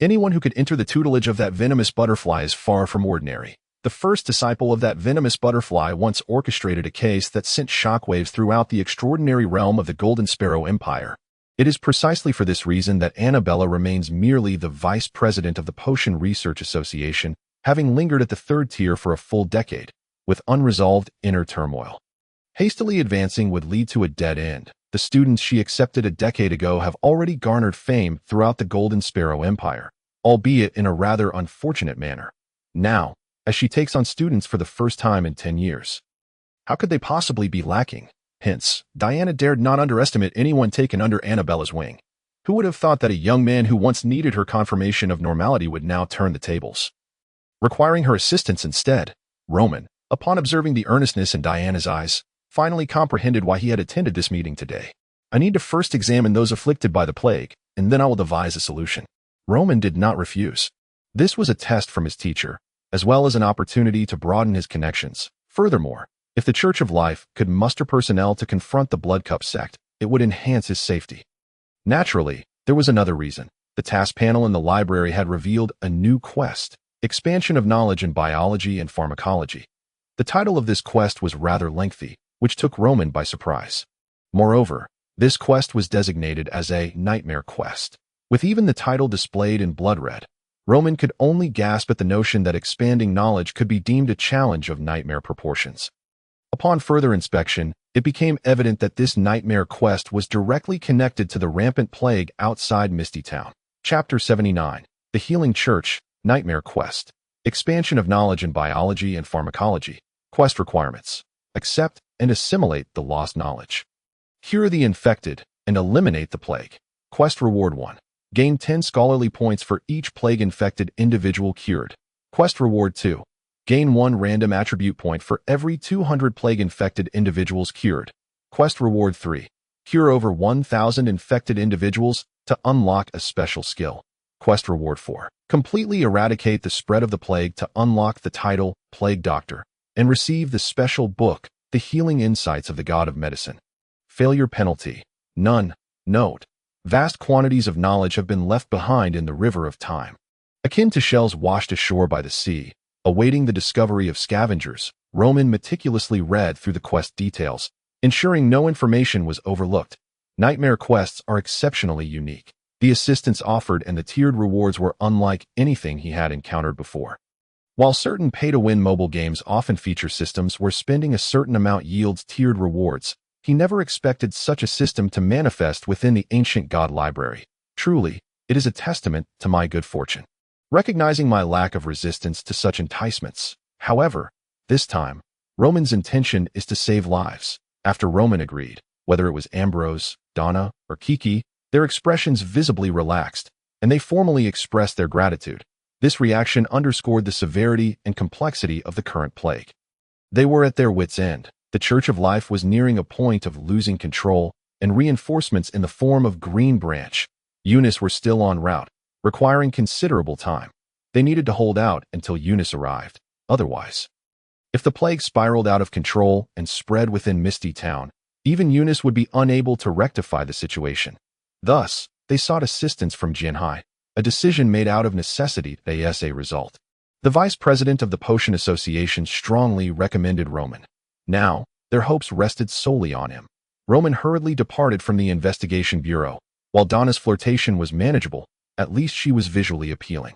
Anyone who could enter the tutelage of that venomous butterfly is far from ordinary. The first disciple of that venomous butterfly once orchestrated a case that sent shockwaves throughout the extraordinary realm of the Golden Sparrow Empire. It is precisely for this reason that Annabella remains merely the vice president of the Potion Research Association, having lingered at the third tier for a full decade, with unresolved inner turmoil. Hastily advancing would lead to a dead end. The students she accepted a decade ago have already garnered fame throughout the Golden Sparrow Empire, albeit in a rather unfortunate manner. Now, as she takes on students for the first time in 10 years, how could they possibly be lacking? Hence, Diana dared not underestimate anyone taken under Annabella's wing. Who would have thought that a young man who once needed her confirmation of normality would now turn the tables, requiring her assistance instead? Roman, upon observing the earnestness in Diana's eyes, finally comprehended why he had attended this meeting today. I need to first examine those afflicted by the plague, and then I will devise a solution. Roman did not refuse. This was a test from his teacher, as well as an opportunity to broaden his connections. Furthermore, if the Church of Life could muster personnel to confront the Blood Cup sect, it would enhance his safety. Naturally, there was another reason. The task panel in the library had revealed a new quest, Expansion of Knowledge in Biology and Pharmacology. The title of this quest was rather lengthy, which took Roman by surprise. Moreover, this quest was designated as a nightmare quest. With even the title displayed in blood red, Roman could only gasp at the notion that expanding knowledge could be deemed a challenge of nightmare proportions. Upon further inspection, it became evident that this nightmare quest was directly connected to the rampant plague outside Misty Town. Chapter 79, The Healing Church, Nightmare Quest. Expansion of Knowledge in Biology and Pharmacology. Quest requirements. Accept and assimilate the lost knowledge. Cure the infected and eliminate the plague. Quest Reward 1. Gain 10 scholarly points for each plague-infected individual cured. Quest Reward 2. Gain 1 random attribute point for every 200 plague-infected individuals cured. Quest Reward 3. Cure over 1,000 infected individuals to unlock a special skill. Quest Reward 4. Completely eradicate the spread of the plague to unlock the title Plague Doctor and receive the special book, The Healing Insights of the God of Medicine. Failure Penalty. None. Note. Vast quantities of knowledge have been left behind in the river of time. Akin to shells washed ashore by the sea, awaiting the discovery of scavengers, Roman meticulously read through the quest details, ensuring no information was overlooked. Nightmare quests are exceptionally unique. The assistance offered and the tiered rewards were unlike anything he had encountered before. While certain pay-to-win mobile games often feature systems where spending a certain amount yields tiered rewards, he never expected such a system to manifest within the ancient god library. Truly, it is a testament to my good fortune. Recognizing my lack of resistance to such enticements, however, this time, Roman's intention is to save lives. After Roman agreed, whether it was Ambrose, Donna, or Kiki, their expressions visibly relaxed. and they formally expressed their gratitude. This reaction underscored the severity and complexity of the current plague. They were at their wits' end. The Church of Life was nearing a point of losing control, and reinforcements in the form of Green Branch Eunice were still en route, requiring considerable time. They needed to hold out until Eunice arrived. Otherwise, if the plague spiraled out of control and spread within Misty Town, even Eunice would be unable to rectify the situation. Thus, they sought assistance from Jianhai, a decision made out of necessity as a result. The vice president of the Potion Association strongly recommended Roman. Now, their hopes rested solely on him. Roman hurriedly departed from the investigation bureau. While Donna's flirtation was manageable, at least she was visually appealing.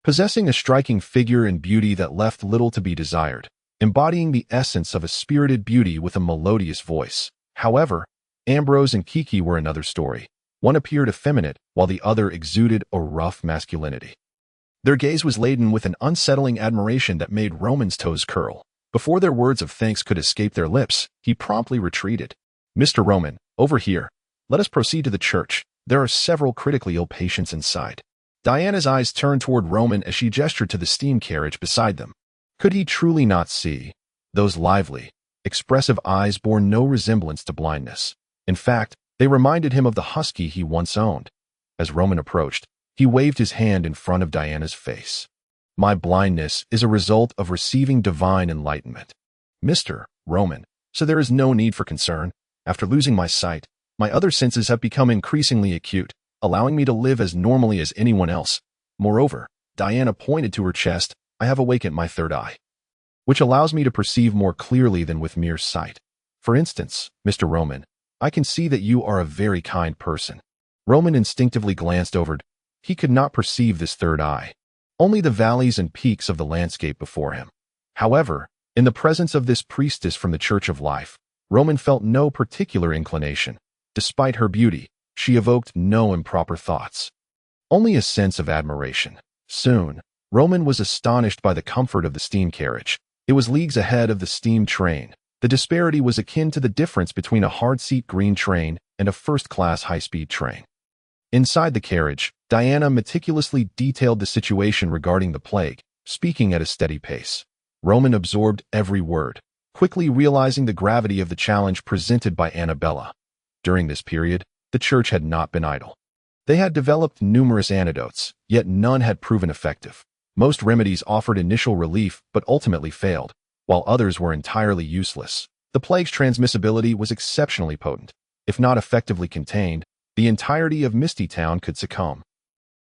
Possessing a striking figure and beauty that left little to be desired, embodying the essence of a spirited beauty with a melodious voice. However, Ambrose and Kiki were another story. One appeared effeminate, while the other exuded a rough masculinity. Their gaze was laden with an unsettling admiration that made Roman's toes curl. Before their words of thanks could escape their lips, he promptly retreated. "Mr. Roman, over here. Let us proceed to the church. There are several critically ill patients inside." Diana's eyes turned toward Roman as she gestured to the steam carriage beside them. Could he truly not see? Those lively, expressive eyes bore no resemblance to blindness. In fact, they reminded him of the husky he once owned. As Roman approached, he waved his hand in front of Diana's face. "My blindness is a result of receiving divine enlightenment. Mr. Roman, so there is no need for concern. After losing my sight, my other senses have become increasingly acute, allowing me to live as normally as anyone else. Moreover," Diana pointed to her chest, "I have awakened my third eye, which allows me to perceive more clearly than with mere sight. For instance, Mr. Roman, I can see that you are a very kind person." Roman instinctively glanced over. He could not perceive this third eye, only the valleys and peaks of the landscape before him. However, in the presence of this priestess from the Church of Life, Roman felt no particular inclination. Despite her beauty, she evoked no improper thoughts, only a sense of admiration. Soon, Roman was astonished by the comfort of the steam carriage. It was leagues ahead of the steam train. The disparity was akin to the difference between a hard-seat green train and a first-class high-speed train. Inside the carriage, Diana meticulously detailed the situation regarding the plague, speaking at a steady pace. Roman absorbed every word, quickly realizing the gravity of the challenge presented by Annabella. During this period, the church had not been idle. They had developed numerous antidotes, yet none had proven effective. Most remedies offered initial relief but ultimately failed, while others were entirely useless. The plague's transmissibility was exceptionally potent. If not effectively contained, the entirety of Misty Town could succumb.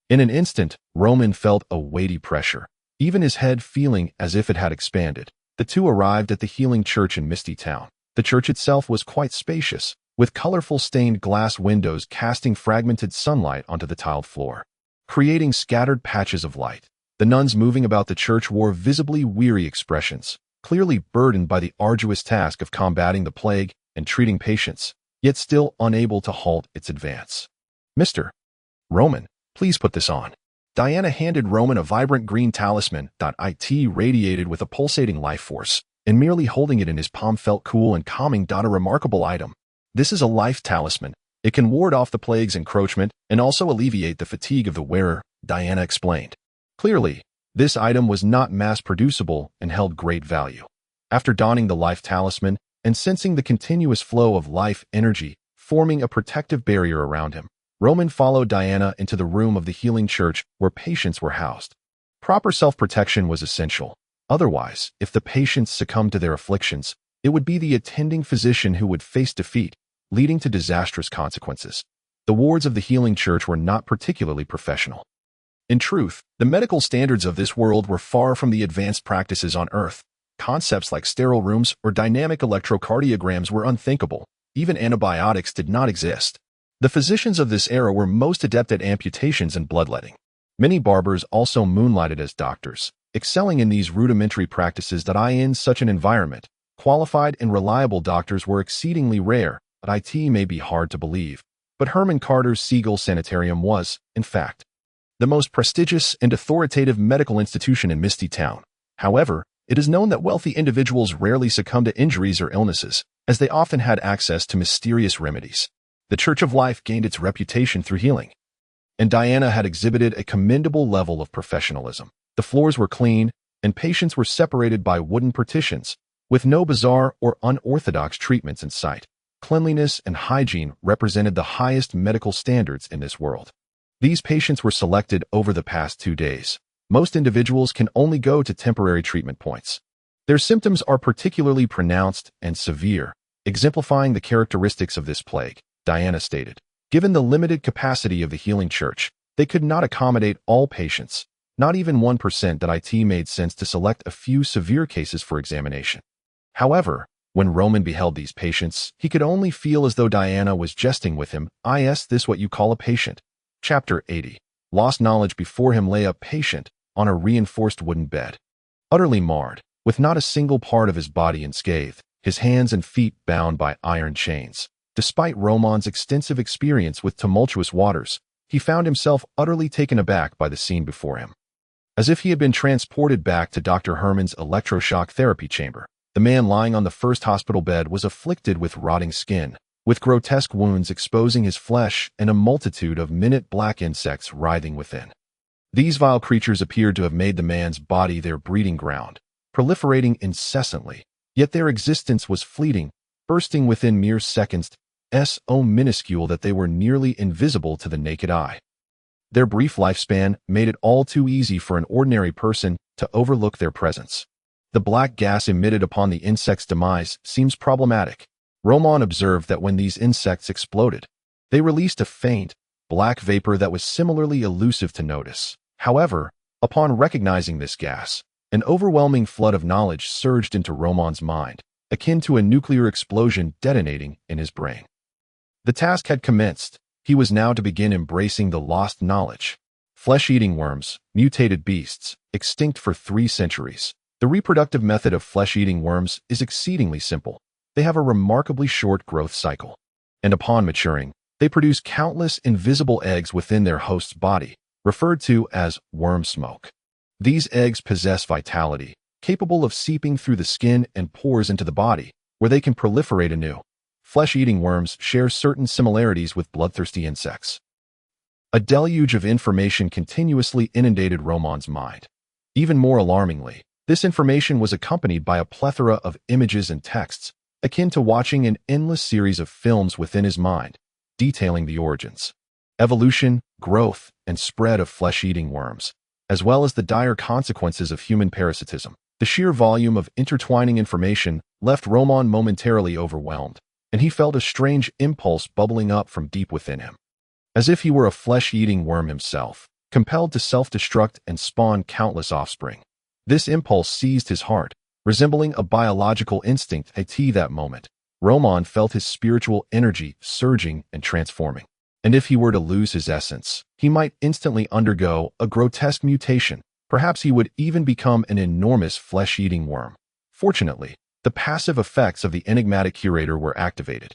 In an instant, Roman felt a weighty pressure, even his head feeling as if it had expanded. The two arrived at the healing church in Misty Town. The church itself was quite spacious, with colorful stained glass windows casting fragmented sunlight onto the tiled floor, creating scattered patches of light. The nuns moving about the church wore visibly weary expressions, clearly burdened by the arduous task of combating the plague and treating patients, yet still unable to halt its advance. "Mr. Roman, please put this on." Diana handed Roman a vibrant green talisman. It radiated with a pulsating life force, and merely holding it in his palm felt cool and calming. A remarkable item. "This is a life talisman. It can ward off the plague's encroachment and also alleviate the fatigue of the wearer," Diana explained. Clearly, this item was not mass-producible and held great value. After donning the life talisman and sensing the continuous flow of life energy forming a protective barrier around him, Roman followed Diana into the room of the healing church where patients were housed. Proper self-protection was essential. Otherwise, if the patients succumbed to their afflictions, it would be the attending physician who would face defeat, leading to disastrous consequences. The wards of the healing church were not particularly professional. In truth, the medical standards of this world were far from the advanced practices on Earth. Concepts like sterile rooms or dynamic electrocardiograms were unthinkable. Even antibiotics did not exist. The physicians of this era were most adept at amputations and bloodletting. Many barbers also moonlighted as doctors, excelling in these rudimentary practices. In such an environment, qualified and reliable doctors were exceedingly rare. It may be hard to believe, but Herman Carter's Siegel Sanitarium was, in fact, the most prestigious and authoritative medical institution in Misty Town. However, it is known that wealthy individuals rarely succumb to injuries or illnesses, as they often had access to mysterious remedies. The Church of Life gained its reputation through healing. and Diana had exhibited a commendable level of professionalism. The floors were clean, and patients were separated by wooden partitions, with no bizarre or unorthodox treatments in sight. Cleanliness and hygiene represented the highest medical standards in this world. These patients were selected over the past 2 days. Most individuals can only go to temporary treatment points. Their symptoms are particularly pronounced and severe, exemplifying the characteristics of this plague, Diana stated. Given the limited capacity of the healing church, they could not accommodate all patients, not even 1%. That it made sense to select a few severe cases for examination. However, when Roman beheld these patients, he could only feel as though Diana was jesting with him. Is this what you call a patient? Chapter 80. Lost knowledge. Before him lay a patient on a reinforced wooden bed, utterly marred, with not a single part of his body unscathed, his hands and feet bound by iron chains. Despite Roman's extensive experience with tumultuous waters, he found himself utterly taken aback by the scene before him. As if he had been transported back to Dr. Herman's electroshock therapy chamber, the man lying on the first hospital bed was afflicted with rotting skin, with grotesque wounds exposing his flesh and a multitude of minute black insects writhing within. These vile creatures appeared to have made the man's body their breeding ground, proliferating incessantly, yet their existence was fleeting, bursting within mere seconds, so minuscule that they were nearly invisible to the naked eye. Their brief lifespan made it all too easy for an ordinary person to overlook their presence. The black gas emitted upon the insect's demise seems problematic. Roman observed that when these insects exploded, they released a faint, black vapor that was similarly elusive to notice. However, upon recognizing this gas, an overwhelming flood of knowledge surged into Roman's mind, akin to a nuclear explosion detonating in his brain. The task had commenced. He was now to begin embracing the lost knowledge. Flesh-eating worms, mutated beasts, extinct for 3 centuries. The reproductive method of flesh-eating worms is exceedingly simple. They have a remarkably short growth cycle, and upon maturing, they produce countless invisible eggs within their host's body, referred to as worm smoke. These eggs possess vitality, capable of seeping through the skin and pores into the body, where they can proliferate anew. Flesh-eating worms share certain similarities with bloodthirsty insects. A deluge of information continuously inundated Roman's mind. Even more alarmingly, this information was accompanied by a plethora of images and texts, akin to watching an endless series of films within his mind, detailing the origins, evolution, growth, and spread of flesh-eating worms, as well as the dire consequences of human parasitism. The sheer volume of intertwining information left Roman momentarily overwhelmed, and he felt a strange impulse bubbling up from deep within him. As if he were a flesh-eating worm himself, compelled to self-destruct and spawn countless offspring. This impulse seized his heart, resembling a biological instinct. At that moment, Roman felt his spiritual energy surging and transforming. And if he were to lose his essence, he might instantly undergo a grotesque mutation. Perhaps he would even become an enormous flesh-eating worm. Fortunately, the passive effects of the enigmatic curator were activated,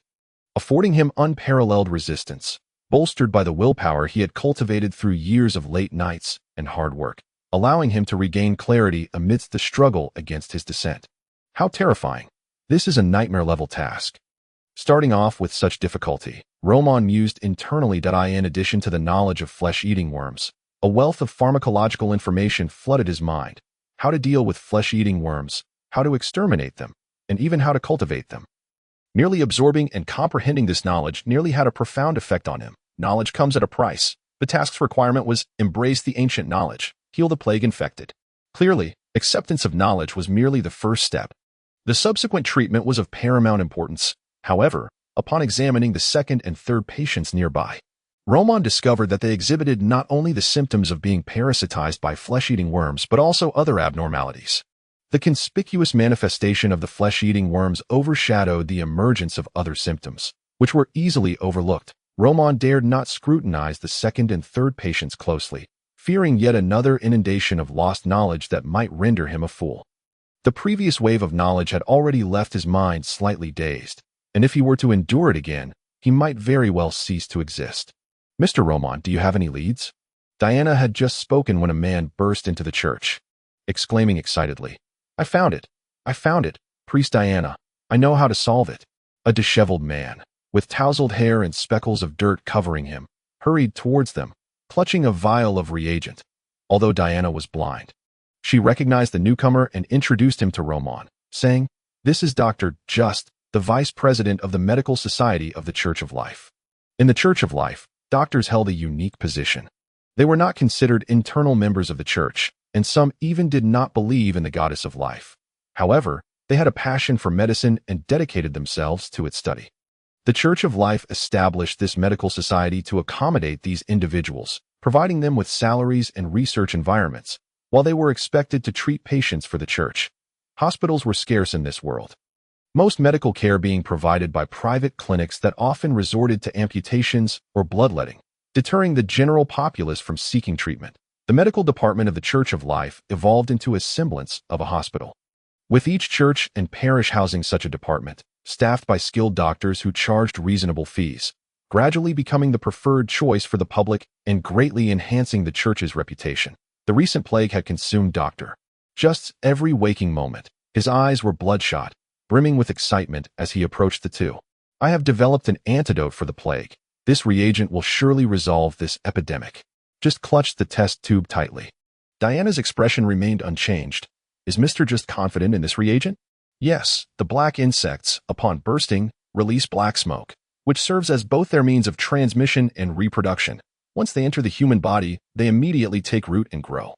affording him unparalleled resistance, bolstered by the willpower he had cultivated through years of late nights and hard work, allowing him to regain clarity amidst the struggle against his descent. How terrifying! This is a nightmare-level task. Starting off with such difficulty, Roman mused internally that in addition to the knowledge of flesh-eating worms, a wealth of pharmacological information flooded his mind. How to deal with flesh-eating worms, how to exterminate them, and even how to cultivate them. Merely absorbing and comprehending this knowledge nearly had a profound effect on him. Knowledge comes at a price. The task's requirement was embrace the ancient knowledge, heal the plague infected. Clearly, acceptance of knowledge was merely the first step. The subsequent treatment was of paramount importance. However, upon examining the second and third patients nearby, Roman discovered that they exhibited not only the symptoms of being parasitized by flesh-eating worms but also other abnormalities. The conspicuous manifestation of the flesh-eating worms overshadowed the emergence of other symptoms, which were easily overlooked. Roman dared not scrutinize the second and third patients closely, fearing yet another inundation of lost knowledge that might render him a fool. The previous wave of knowledge had already left his mind slightly dazed, and if he were to endure it again, he might very well cease to exist. "Mr. Roman, do you have any leads?" Diana had just spoken when a man burst into the church, exclaiming excitedly, I found it! I found it! Priest Diana, I know how to solve it." A disheveled man, with tousled hair and speckles of dirt covering him, hurried towards them, clutching a vial of reagent. Although Diana was blind, she recognized the newcomer and introduced him to Roman, saying, "This is Dr. Just, the vice president of the Medical Society of the Church of Life." In the Church of Life, doctors held a unique position. They were not considered internal members of the church, and some even did not believe in the goddess of life. However, they had a passion for medicine and dedicated themselves to its study. The Church of Life established this medical society to accommodate these individuals, providing them with salaries and research environments, while they were expected to treat patients for the church. Hospitals were scarce in this world, most medical care being provided by private clinics that often resorted to amputations or bloodletting, deterring the general populace from seeking treatment. The medical department of the Church of Life evolved into a semblance of a hospital, with each church and parish housing such a department, staffed by skilled doctors who charged reasonable fees, gradually becoming the preferred choice for the public and greatly enhancing the church's reputation. The recent plague had consumed Dr. Just's every waking moment. His eyes were bloodshot, brimming with excitement as he approached the two. "I have developed an antidote for the plague. This reagent will surely resolve this epidemic." Just clutched the test tube tightly. Diana's expression remained unchanged. "Is Mr. Just confident in this reagent?" "Yes, the black insects, upon bursting, release black smoke, which serves as both their means of transmission and reproduction. Once they enter the human body, they immediately take root and grow.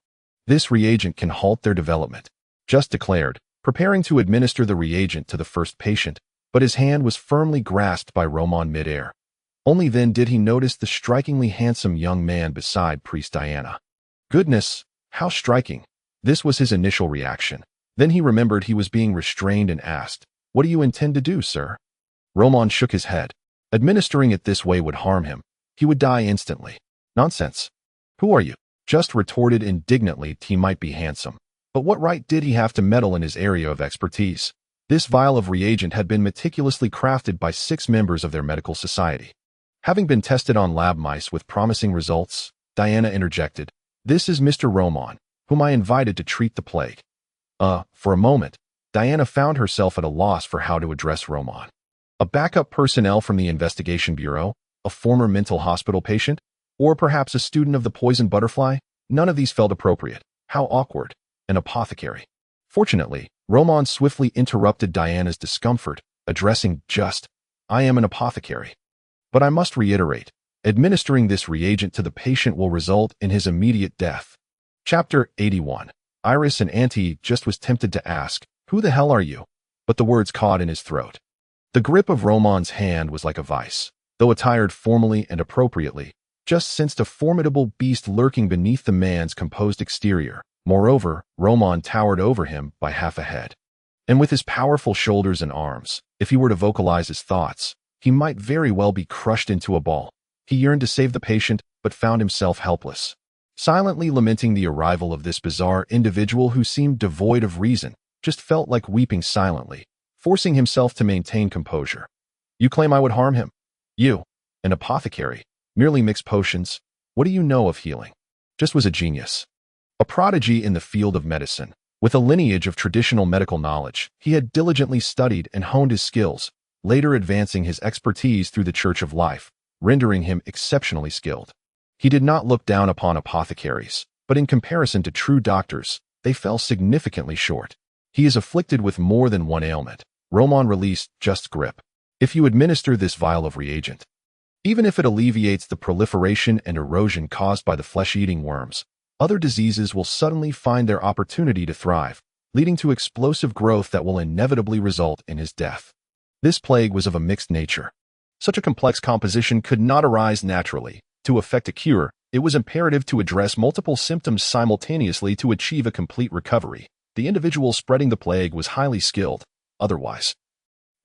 This reagent can halt their development," Just declared, preparing to administer the reagent to the first patient, but his hand was firmly grasped by Roman midair. Only then did he notice the strikingly handsome young man beside Priest Diana. Goodness, how striking! This was his initial reaction. Then he remembered he was being restrained and asked, "What do you intend to do, sir?" Roman shook his head. Administering it this way would harm him. He would die instantly. "Nonsense. Who are you?" Just retorted indignantly. He might be handsome, but what right did he have to meddle in his area of expertise? This vial of reagent had been meticulously crafted by 6 members of their medical society. Having been tested on lab mice with promising results, Diana interjected, "This is Mr. Roman, whom I invited to treat the plague." For a moment, Diana found herself at a loss for how to address Roman. A backup personnel from the investigation bureau, a former mental hospital patient, or perhaps a student of the poison butterfly? None of these felt appropriate. How awkward. An apothecary. Fortunately, Roman swiftly interrupted Diana's discomfort, addressing Just, "I am an apothecary. But I must reiterate, administering this reagent to the patient will result in his immediate death." Chapter 81. Iris and Auntie Just was tempted to ask, "Who the hell are you?" But the words caught in his throat. The grip of Roman's hand was like a vice. Though attired formally and appropriately, Just sensed a formidable beast lurking beneath the man's composed exterior. Moreover, Roman towered over him by half a head. And with his powerful shoulders and arms, if he were to vocalize his thoughts, he might very well be crushed into a ball. He yearned to save the patient, but found himself helpless, silently lamenting the arrival of this bizarre individual who seemed devoid of reason, just felt like weeping silently, forcing himself to maintain composure. "You claim I would harm him? You, an apothecary, merely mix potions. What do you know of healing?" Just was a genius. A prodigy in the field of medicine. With a lineage of traditional medical knowledge, he had diligently studied and honed his skills, later advancing his expertise through the Church of Life, rendering him exceptionally skilled. He did not look down upon apothecaries, but in comparison to true doctors, they fell significantly short. "He is afflicted with more than one ailment." Roman released Just's grip. "If you administer this vial of reagent, even if it alleviates the proliferation and erosion caused by the flesh-eating worms, other diseases will suddenly find their opportunity to thrive, leading to explosive growth that will inevitably result in his death." This plague was of a mixed nature. Such a complex composition could not arise naturally. To effect a cure, it was imperative to address multiple symptoms simultaneously to achieve a complete recovery. The individual spreading the plague was highly skilled. Otherwise,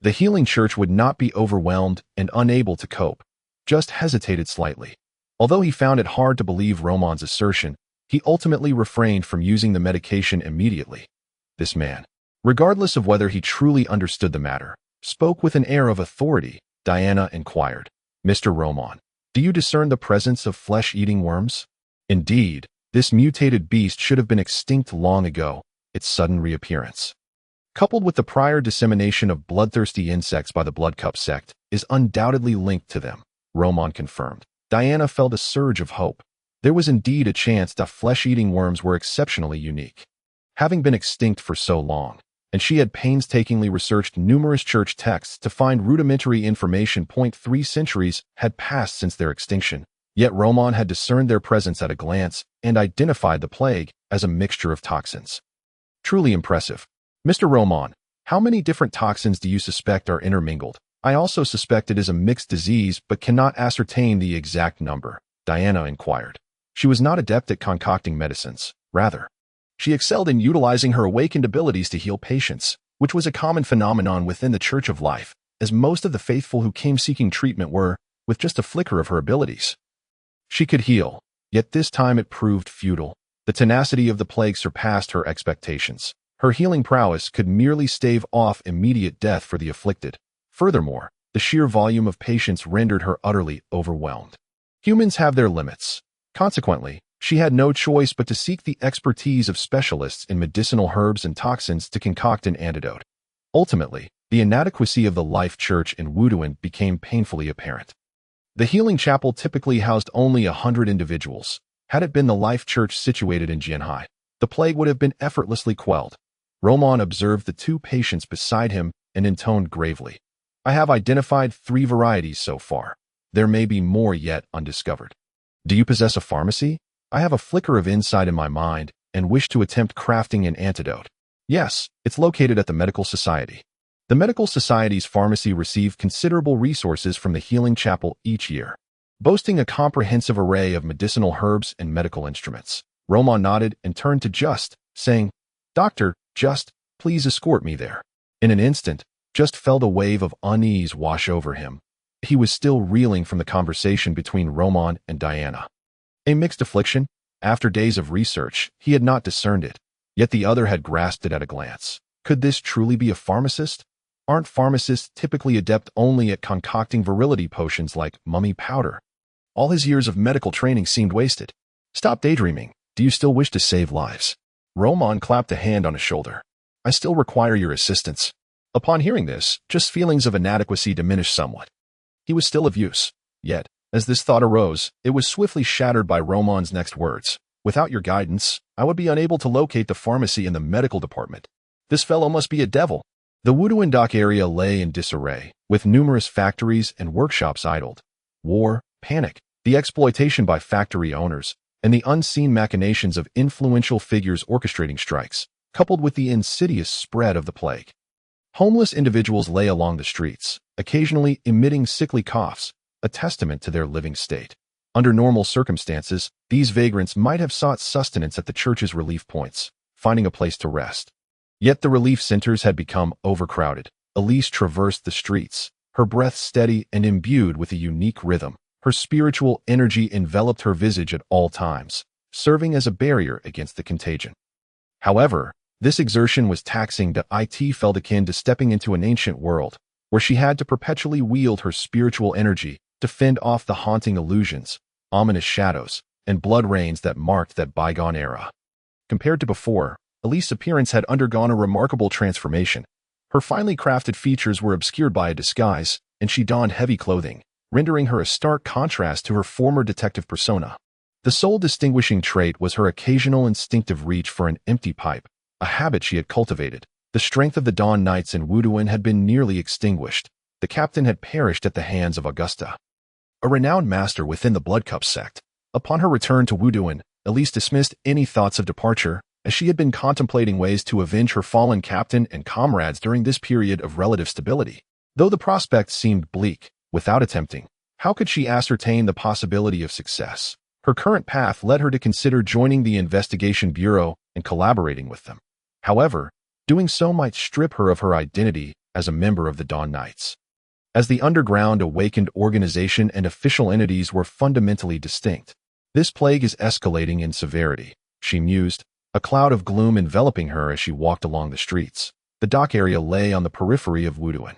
the healing church would not be overwhelmed and unable to cope. Just hesitated slightly. Although he found it hard to believe Roman's assertion, he ultimately refrained from using the medication immediately. This man, regardless of whether he truly understood the matter, spoke with an air of authority. Diana inquired, "Mr. Roman, do you discern the presence of flesh-eating worms?" Indeed, this mutated beast should have been extinct long ago. Its sudden reappearance, coupled with the prior dissemination of bloodthirsty insects by the Bloodcup sect, is undoubtedly linked to them, Roman confirmed. Diana felt a surge of hope. There was indeed a chance that flesh-eating worms were exceptionally unique. Having been extinct for so long, and she had painstakingly researched numerous church texts to find rudimentary information. 3 centuries had passed since their extinction, yet Roman had discerned their presence at a glance and identified the plague as a mixture of toxins. Truly impressive. Mr. Roman, how many different toxins do you suspect are intermingled? I also suspect it is a mixed disease but cannot ascertain the exact number, Diana inquired. She was not adept at concocting medicines. Rather, she excelled in utilizing her awakened abilities to heal patients, which was a common phenomenon within the Church of Life, as most of the faithful who came seeking treatment were, with just a flicker of her abilities. She could heal, yet this time it proved futile. The tenacity of the plague surpassed her expectations. Her healing prowess could merely stave off immediate death for the afflicted. Furthermore, the sheer volume of patients rendered her utterly overwhelmed. Humans have their limits. Consequently, she had no choice but to seek the expertise of specialists in medicinal herbs and toxins to concoct an antidote. Ultimately, the inadequacy of the Life Church in Wuduan became painfully apparent. The healing chapel typically housed only 100 individuals. Had it been the Life Church situated in Jianhai, the plague would have been effortlessly quelled. Roman observed the 2 patients beside him and intoned gravely, I have identified 3 varieties so far. There may be more yet undiscovered. Do you possess a pharmacy? I have a flicker of insight in my mind and wish to attempt crafting an antidote. Yes, it's located at the Medical Society. The Medical Society's pharmacy received considerable resources from the Healing Chapel each year, boasting a comprehensive array of medicinal herbs and medical instruments. Roman nodded and turned to Just, saying, Doctor, Just, please escort me there. In an instant, Just felt a wave of unease wash over him. He was still reeling from the conversation between Roman and Diana. A mixed affliction? After days of research, he had not discerned it, yet the other had grasped it at a glance. Could this truly be a pharmacist? Aren't pharmacists typically adept only at concocting virility potions like mummy powder? All his years of medical training seemed wasted. Stop daydreaming. Do you still wish to save lives? Roman clapped a hand on his shoulder. I still require your assistance. Upon hearing this, Just's feelings of inadequacy diminished somewhat. He was still of use. Yet, as this thought arose, it was swiftly shattered by Roman's next words. Without your guidance, I would be unable to locate the pharmacy in the medical department. This fellow must be a devil. The Wuduan dock area lay in disarray, with numerous factories and workshops idled. War, panic, the exploitation by factory owners, and the unseen machinations of influential figures orchestrating strikes, coupled with the insidious spread of the plague. Homeless individuals lay along the streets, occasionally emitting sickly coughs, a testament to their living state. Under normal circumstances, these vagrants might have sought sustenance at the church's relief points, finding a place to rest. Yet the relief centers had become overcrowded. Elise traversed the streets, her breath steady and imbued with a unique rhythm. Her spiritual energy enveloped her visage at all times, serving as a barrier against the contagion. However, this exertion was taxing that it felt akin to stepping into an ancient world, where she had to perpetually wield her spiritual energy to fend off the haunting illusions, ominous shadows, and blood rains that marked that bygone era. Compared to before, Elise's appearance had undergone a remarkable transformation. Her finely crafted features were obscured by a disguise, and she donned heavy clothing, rendering her a stark contrast to her former detective persona. The sole distinguishing trait was her occasional instinctive reach for an empty pipe, a habit she had cultivated. The strength of the Dawn Knights in Wuduan had been nearly extinguished. The captain had perished at the hands of Augusta, a renowned master within the Bloodcup sect. Upon her return to Wuduan, Elise dismissed any thoughts of departure, as she had been contemplating ways to avenge her fallen captain and comrades during this period of relative stability. Though the prospect seemed bleak, without attempting, how could she ascertain the possibility of success? Her current path led her to consider joining the Investigation Bureau and collaborating with them. However, doing so might strip her of her identity as a member of the Dawn Knights. As the underground awakened organization and official entities were fundamentally distinct. This plague is escalating in severity, she mused, a cloud of gloom enveloping her as she walked along the streets. The dock area lay on the periphery of Wuduan.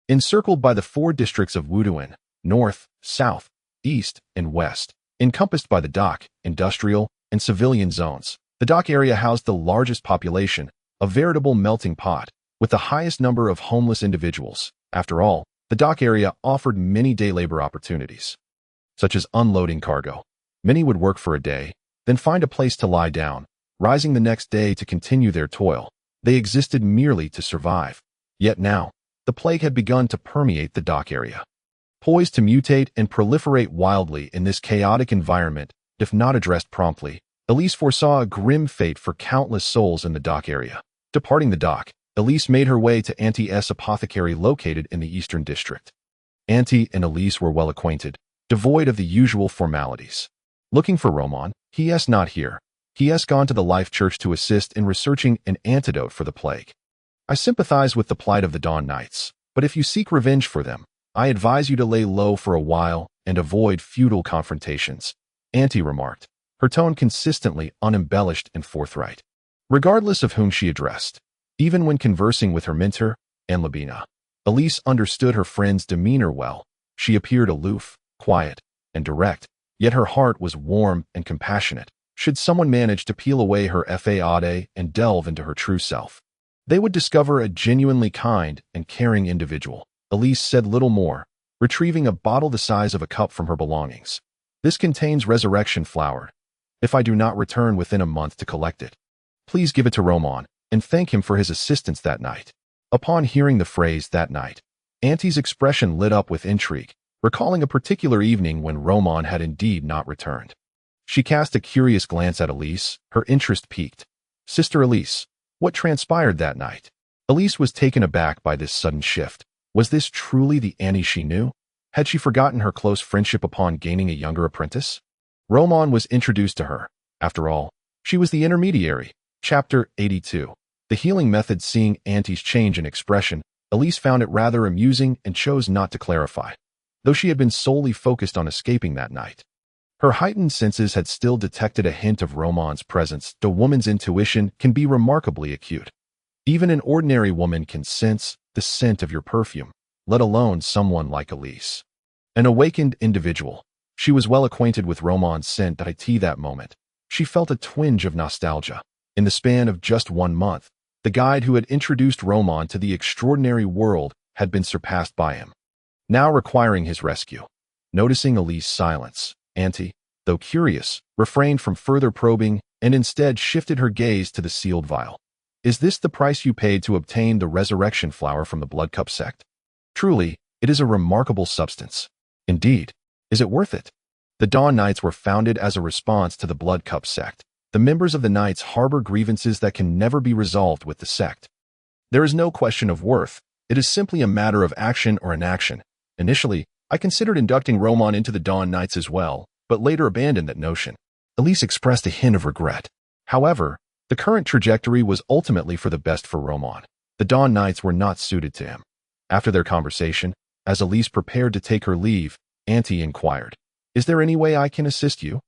Encircled by the 4 districts of Wuduan, north, south, east, and west, encompassed by the dock, industrial, and civilian zones, the dock area housed the largest population, a veritable melting pot, with the highest number of homeless individuals. After all, the dock area offered many day labor opportunities, such as unloading cargo, Many would work for a day, then find a place to lie down, rising the next day to continue their toil. They existed merely to survive. Yet now, the plague had begun to permeate the dock area. Poised to mutate and proliferate wildly in this chaotic environment, if not addressed promptly, Elise foresaw a grim fate for countless souls in the dock area. Departing the dock, Elise made her way to Auntie's apothecary located in the Eastern District. Auntie and Elise were well acquainted, devoid of the usual formalities. Looking for Roman, he is not here. He has gone to the Life Church to assist in researching an antidote for the plague. I sympathize with the plight of the Dawn Knights, but if you seek revenge for them, I advise you to lay low for a while and avoid futile confrontations, Auntie remarked, her tone consistently unembellished and forthright. Regardless of whom she addressed, even when conversing with her mentor, Aunt Labina, Elise understood her friend's demeanor well. She appeared aloof, quiet, and direct, yet her heart was warm and compassionate. Should someone manage to peel away her faade and delve into her true self, they would discover a genuinely kind and caring individual. Elise said little more, retrieving a bottle the size of a cup from her belongings. This contains resurrection flower. If I do not return within a month to collect it, please give it to Roman and thank him for his assistance that night. Upon hearing the phrase that night, Auntie's expression lit up with intrigue, recalling a particular evening when Roman had indeed not returned. She cast a curious glance at Elise, her interest piqued. Sister Elise, what transpired that night? Elise was taken aback by this sudden shift. Was this truly the Annie she knew? Had she forgotten her close friendship upon gaining a younger apprentice? Roman was introduced to her. After all, she was the intermediary. Chapter 82. The healing method. Seeing Auntie's change in expression, Elise found it rather amusing and chose not to clarify, though she had been solely focused on escaping that night. Her heightened senses had still detected a hint of Roman's presence. A woman's intuition can be remarkably acute. Even an ordinary woman can sense the scent of your perfume, let alone someone like Elise. An awakened individual, she was well acquainted with Roman's scent. At that moment, she felt a twinge of nostalgia. In the span of just 1 month, the guide who had introduced Roman to the extraordinary world had been surpassed by him, now requiring his rescue. Noticing Elise's silence, Auntie, though curious, refrained from further probing and instead shifted her gaze to the sealed vial. Is this the price you paid to obtain the resurrection flower from the Blood Cup sect? Truly, it is a remarkable substance. Indeed, is it worth it? The Dawn Knights were founded as a response to the Blood Cup sect. The members of the Knights harbor grievances that can never be resolved with the sect. There is no question of worth. It is simply a matter of action or inaction. Initially, I considered inducting Roman into the Dawn Knights as well, but later abandoned that notion. Elise expressed a hint of regret. However, the current trajectory was ultimately for the best for Roman. The Dawn Knights were not suited to him. After their conversation, as Elise prepared to take her leave, Auntie inquired, "Is there any way I can assist you?"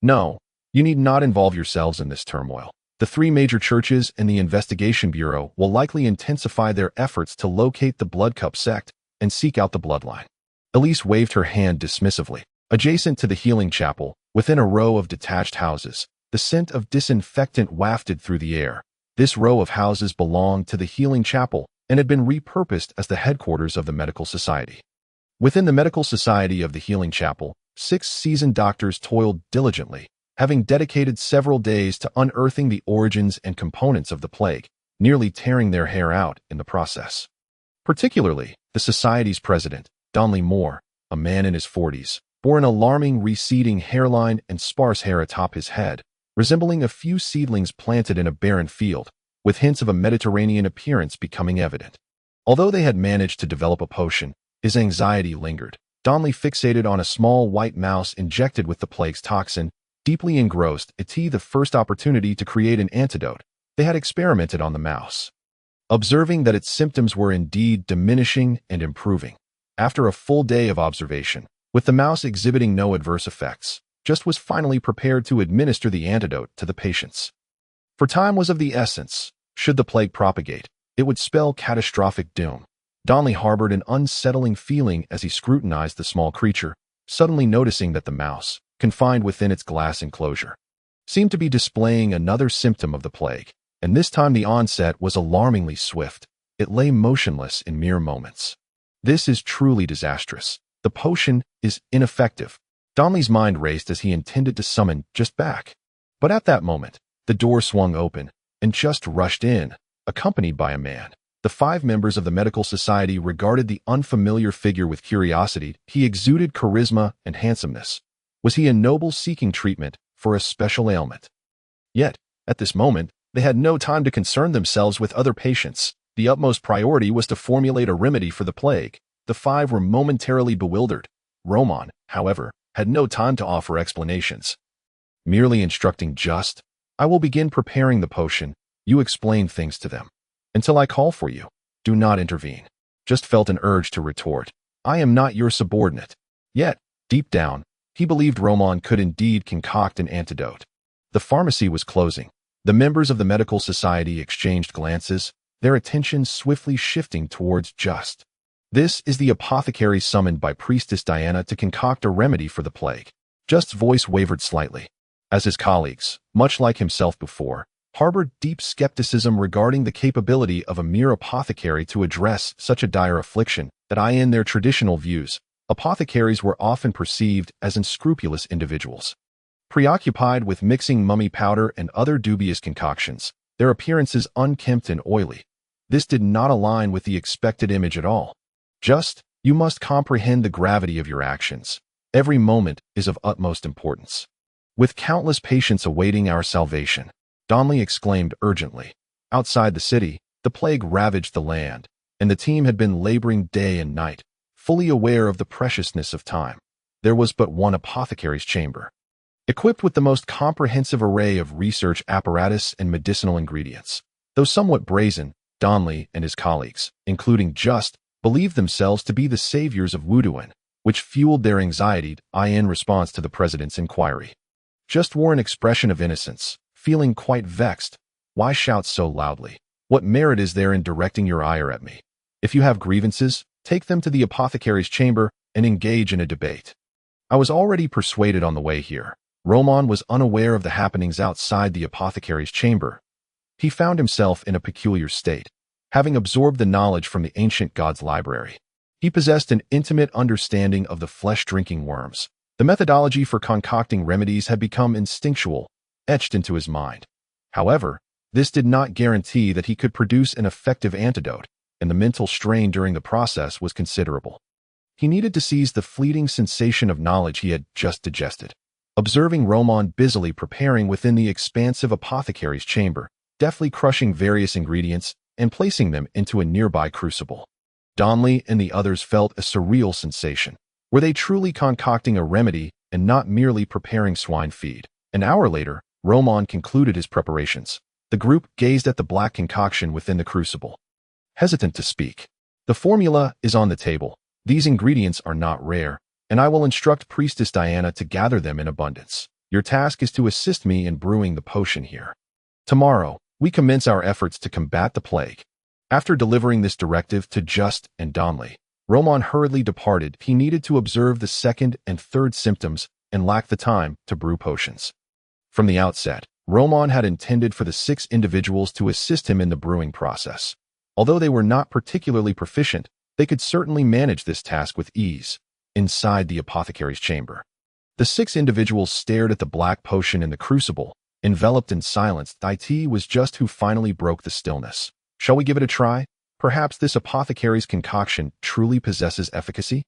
No. You need not involve yourselves in this turmoil. The 3 major churches and the Investigation Bureau will likely intensify their efforts to locate the Blood Cup sect and seek out the bloodline." Elise waved her hand dismissively. Adjacent to the healing chapel, within a row of detached houses, the scent of disinfectant wafted through the air. This row of houses belonged to the healing chapel and had been repurposed as the headquarters of the medical society. Within the medical society of the healing chapel, 6 seasoned doctors toiled diligently, having dedicated several days to unearthing the origins and components of the plague, nearly tearing their hair out in the process. Particularly, the society's president, Donley Moore, a man in his 40s, bore an alarming receding hairline and sparse hair atop his head, resembling a few seedlings planted in a barren field, with hints of a Mediterranean appearance becoming evident. Although they had managed to develop a potion, his anxiety lingered. Donley fixated on a small white mouse injected with the plague's toxin. Deeply engrossed, the first opportunity to create an antidote, they had experimented on the mouse. Observing that its symptoms were indeed diminishing and improving. After a full day of observation, with the mouse exhibiting no adverse effects, Just was finally prepared to administer the antidote to the patients. For time was of the essence. Should the plague propagate, it would spell catastrophic doom. Donley harbored an unsettling feeling as he scrutinized the small creature, suddenly noticing that the mouse, confined within its glass enclosure, seemed to be displaying another symptom of the plague, and this time the onset was alarmingly swift. It lay motionless in mere moments. This is truly disastrous. The potion is ineffective. Donley's mind raced as he intended to summon Just back. But at that moment, the door swung open, and Just rushed in, accompanied by a man. The 5 members of the medical society regarded the unfamiliar figure with curiosity. He exuded charisma and handsomeness. Was he a noble seeking treatment for a special ailment? Yet, at this moment, they had no time to concern themselves with other patients. The utmost priority was to formulate a remedy for the plague. The 5 were momentarily bewildered. Roman, however, had no time to offer explanations. Merely instructing Just, "I will begin preparing the potion. You explain things to them. Until I call for you, do not intervene." Just felt an urge to retort, "I am not your subordinate." Yet, deep down, he believed Roman could indeed concoct an antidote. The pharmacy was closing. The members of the medical society exchanged glances, their attention swiftly shifting towards Just. "This is the apothecary summoned by Priestess Diana to concoct a remedy for the plague." Just's voice wavered slightly, as his colleagues, much like himself before, harbored deep skepticism regarding the capability of a mere apothecary to address such a dire affliction. That in their traditional views, apothecaries were often perceived as unscrupulous individuals, preoccupied with mixing mummy powder and other dubious concoctions, their appearances unkempt and oily. This did not align with the expected image at all. "Just, you must comprehend the gravity of your actions. Every moment is of utmost importance. With countless patients awaiting our salvation," Donley exclaimed urgently. Outside the city, the plague ravaged the land, and the team had been laboring day and night, fully aware of the preciousness of time. There was but one apothecary's chamber, equipped with the most comprehensive array of research apparatus and medicinal ingredients. Though somewhat brazen, Donley and his colleagues, including Just, believed themselves to be the saviors of Wuduan, which fueled their anxiety in response to the president's inquiry. Just wore an expression of innocence, feeling quite vexed. "Why shout so loudly? What merit is there in directing your ire at me? If you have grievances, take them to the apothecary's chamber and engage in a debate." I was already persuaded on the way here. Roman was unaware of the happenings outside the apothecary's chamber. He found himself in a peculiar state, having absorbed the knowledge from the ancient god's library. He possessed an intimate understanding of the flesh-drinking worms. The methodology for concocting remedies had become instinctual, etched into his mind. However, this did not guarantee that he could produce an effective antidote, and the mental strain during the process was considerable. He needed to seize the fleeting sensation of knowledge he had just digested. Observing Roman busily preparing within the expansive apothecary's chamber, deftly crushing various ingredients and placing them into a nearby crucible, Donley and the others felt a surreal sensation. Were they truly concocting a remedy and not merely preparing swine feed? An hour later, Roman concluded his preparations. The group gazed at the black concoction within the crucible, hesitant to speak. "The formula is on the table. These ingredients are not rare, and I will instruct Priestess Diana to gather them in abundance. Your task is to assist me in brewing the potion here. Tomorrow, we commence our efforts to combat the plague." After delivering this directive to Just and Donley, Roman hurriedly departed. He needed to observe the second and third symptoms and lacked the time to brew potions. From the outset, Roman had intended for the 6 individuals to assist him in the brewing process. Although they were not particularly proficient, they could certainly manage this task with ease. Inside the apothecary's chamber, the 6 individuals stared at the black potion in the crucible, enveloped in silence. It was Just who finally broke the stillness. "Shall we give it a try? Perhaps this apothecary's concoction truly possesses efficacy?"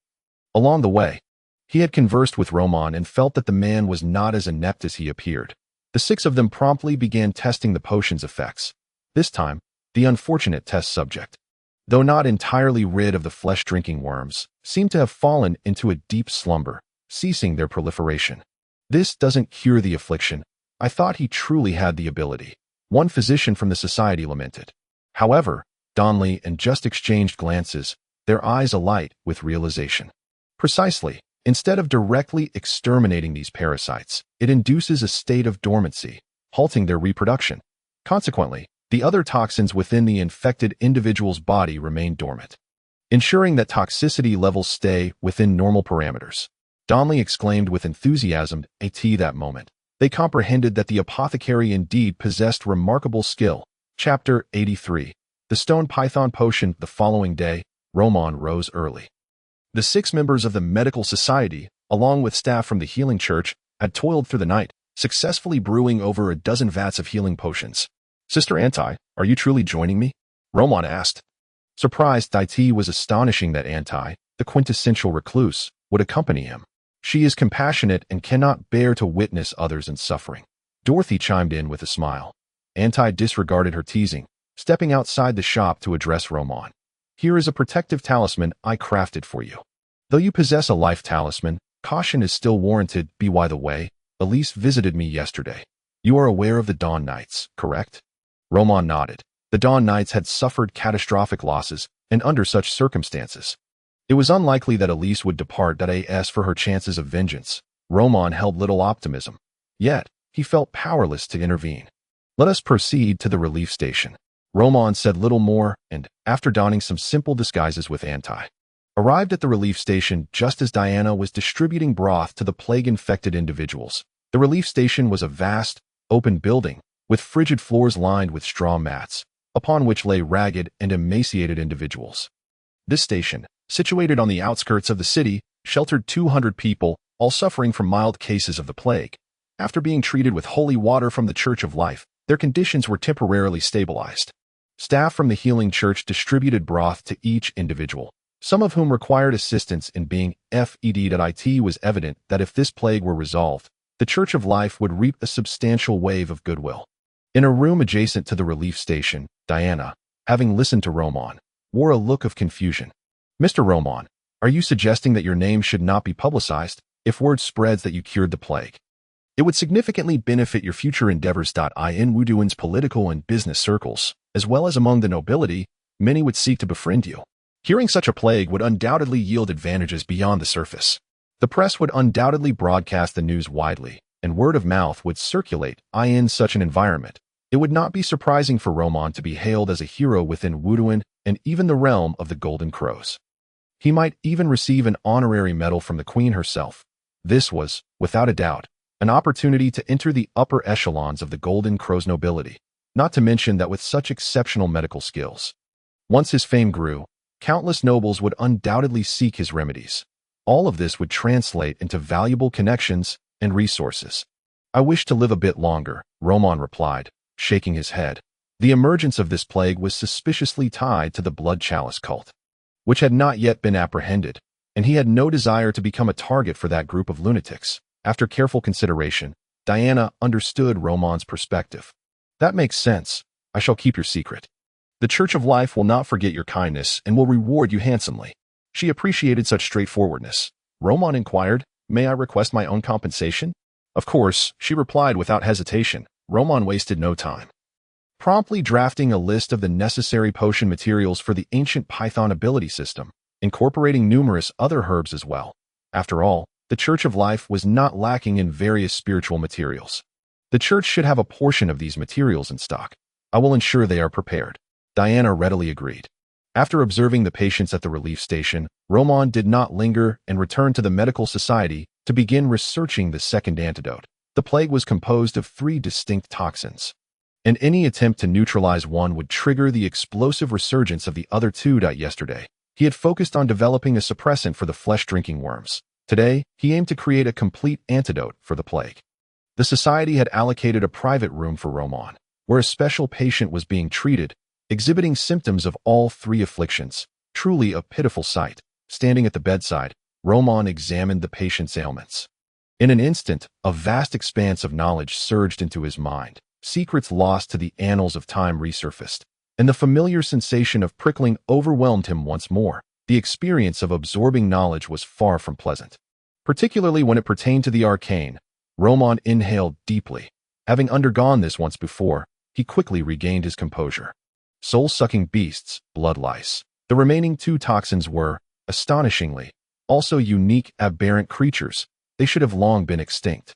Along the way, he had conversed with Roman and felt that the man was not as inept as he appeared. The 6 of them promptly began testing the potion's effects. This time, the unfortunate test subject, though not entirely rid of the flesh-drinking worms, seemed to have fallen into a deep slumber, ceasing their proliferation. "This doesn't cure the affliction. I thought he truly had the ability," one physician from the society lamented. However, Donley and Just exchanged glances, their eyes alight with realization. Precisely. Instead of directly exterminating these parasites, it induces a state of dormancy, halting their reproduction. Consequently, the other toxins within the infected individual's body remain dormant, ensuring that toxicity levels stay within normal parameters. Donley exclaimed with enthusiasm at that moment. They comprehended that the apothecary indeed possessed remarkable skill. Chapter 83. The Stone Python Potion. The following day, Roman rose early. The 6 members of the medical society, along with staff from the healing church, had toiled through the night, successfully brewing over a dozen vats of healing potions. Sister Anti, are you truly joining me? Roman asked. Surprised, Dai was astonishing that Anti, the quintessential recluse, would accompany him. She is compassionate and cannot bear to witness others in suffering. Dorothy chimed in with a smile. Anti disregarded her teasing, stepping outside the shop to address Roman. Here is a protective talisman I crafted for you. Though you possess a life talisman, caution is still warranted. By the way, Elise visited me yesterday. You are aware of the Dawn Knights, correct? Roman nodded. The Dawn Knights had suffered catastrophic losses, and under such circumstances, it was unlikely that Elise would depart. As for her chances of vengeance, Roman held little optimism. Yet, he felt powerless to intervene. Let us proceed to the relief station. Roman said little more, and, after donning some simple disguises with Anti, arrived at the relief station just as Diana was distributing broth to the plague-infected individuals. The relief station was a vast, open building, with frigid floors lined with straw mats, upon which lay ragged and emaciated individuals. This station, situated on the outskirts of the city, sheltered 200 people, all suffering from mild cases of the plague. After being treated with holy water from the Church of Life, their conditions were temporarily stabilized. Staff from the healing church distributed broth to each individual, some of whom required assistance in being fed. It was evident that if this plague were resolved, the Church of Life would reap a substantial wave of goodwill. In a room adjacent to the relief station, Diana, having listened to Roman, wore a look of confusion. Mr. Roman, are you suggesting that your name should not be publicized if word spreads that you cured the plague? It would significantly benefit your future endeavors. In Wuduan's political and business circles, as well as among the nobility, many would seek to befriend you. Curing such a plague would undoubtedly yield advantages beyond the surface. The press would undoubtedly broadcast the news widely, and word of mouth would circulate. In such an environment, it would not be surprising for Roman to be hailed as a hero within Wuduan and even the realm of the Golden Crows. He might even receive an honorary medal from the Queen herself. This was, without a doubt, an opportunity to enter the upper echelons of the Golden Crows nobility, not to mention that with such exceptional medical skills. Once his fame grew, countless nobles would undoubtedly seek his remedies. All of this would translate into valuable connections and resources. I wish to live a bit longer, Roman replied, shaking his head. The emergence of this plague was suspiciously tied to the blood chalice cult, which had not yet been apprehended, and he had no desire to become a target for that group of lunatics. After careful consideration, Diana understood Roman's perspective. That makes sense. I shall keep your secret. The Church of Life will not forget your kindness and will reward you handsomely. She appreciated such straightforwardness. Roman inquired, may I request my own compensation? Of course, she replied without hesitation. Roman wasted no time, promptly drafting a list of the necessary potion materials for the ancient Python ability system, incorporating numerous other herbs as well. After all, the Church of Life was not lacking in various spiritual materials. The church should have a portion of these materials in stock. I will ensure they are prepared. Diana readily agreed. After observing the patients at the relief station, Roman did not linger and returned to the medical society to begin researching the second antidote. The plague was composed of 3 distinct toxins, and any attempt to neutralize one would trigger the explosive resurgence of the other 2. Yesterday, he had focused on developing a suppressant for the flesh-drinking worms. Today, he aimed to create a complete antidote for the plague. The society had allocated a private room for Roman, where a special patient was being treated, exhibiting symptoms of all 3 afflictions. Truly a pitiful sight. Standing at the bedside, Roman examined the patient's ailments. In an instant, a vast expanse of knowledge surged into his mind. Secrets lost to the annals of time resurfaced, and the familiar sensation of prickling overwhelmed him once more. The experience of absorbing knowledge was far from pleasant, particularly when it pertained to the arcane. Roman inhaled deeply. Having undergone this once before, he quickly regained his composure. Soul-sucking beasts, blood lice. The remaining 2 toxins were, astonishingly, also unique aberrant creatures. They should have long been extinct.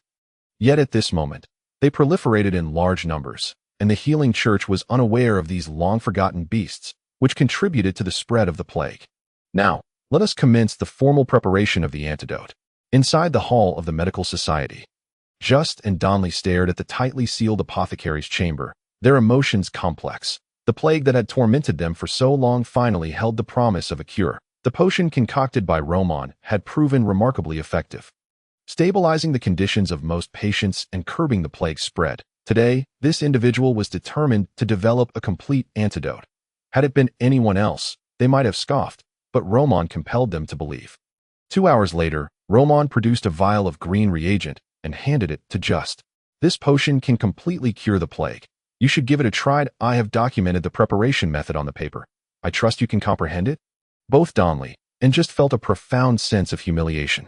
Yet at this moment, they proliferated in large numbers, and the healing church was unaware of these long-forgotten beasts, which contributed to the spread of the plague. Now, let us commence the formal preparation of the antidote. Inside the hall of the medical society, Just and Donley stared at the tightly sealed apothecary's chamber, their emotions complex. The plague that had tormented them for so long finally held the promise of a cure. The potion concocted by Roman had proven remarkably effective. stabilizing the conditions of most patients and curbing the plague spread. Today, this individual was determined to develop a complete antidote. Had it been anyone else, they might have scoffed, but Roman compelled them to believe. 2 hours later, Roman produced a vial of green reagent and handed it to Just. This potion can completely cure the plague. You should give it a try. I have documented the preparation method on the paper. I trust you can comprehend it? Both Donnelly and Just felt a profound sense of humiliation.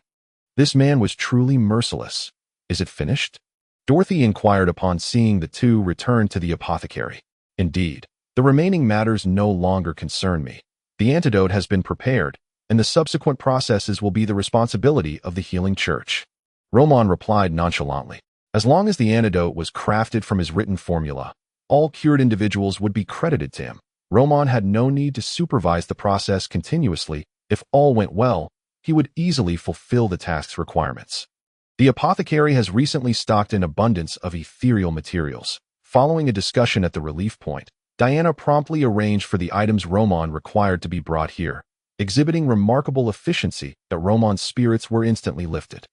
This man was truly merciless. Is it finished? Dorothy inquired upon seeing the two return to the apothecary. Indeed, the remaining matters no longer concern me. The antidote has been prepared, and the subsequent processes will be the responsibility of the healing church. Roman replied nonchalantly. As long as the antidote was crafted from his written formula, all cured individuals would be credited to him. Roman had no need to supervise the process continuously. If all went well, he would easily fulfill the task's requirements. The apothecary has recently stocked an abundance of ethereal materials. Following a discussion at the relief point, Diana promptly arranged for the items Roman required to be brought here, exhibiting remarkable efficiency that Roman's spirits were instantly lifted.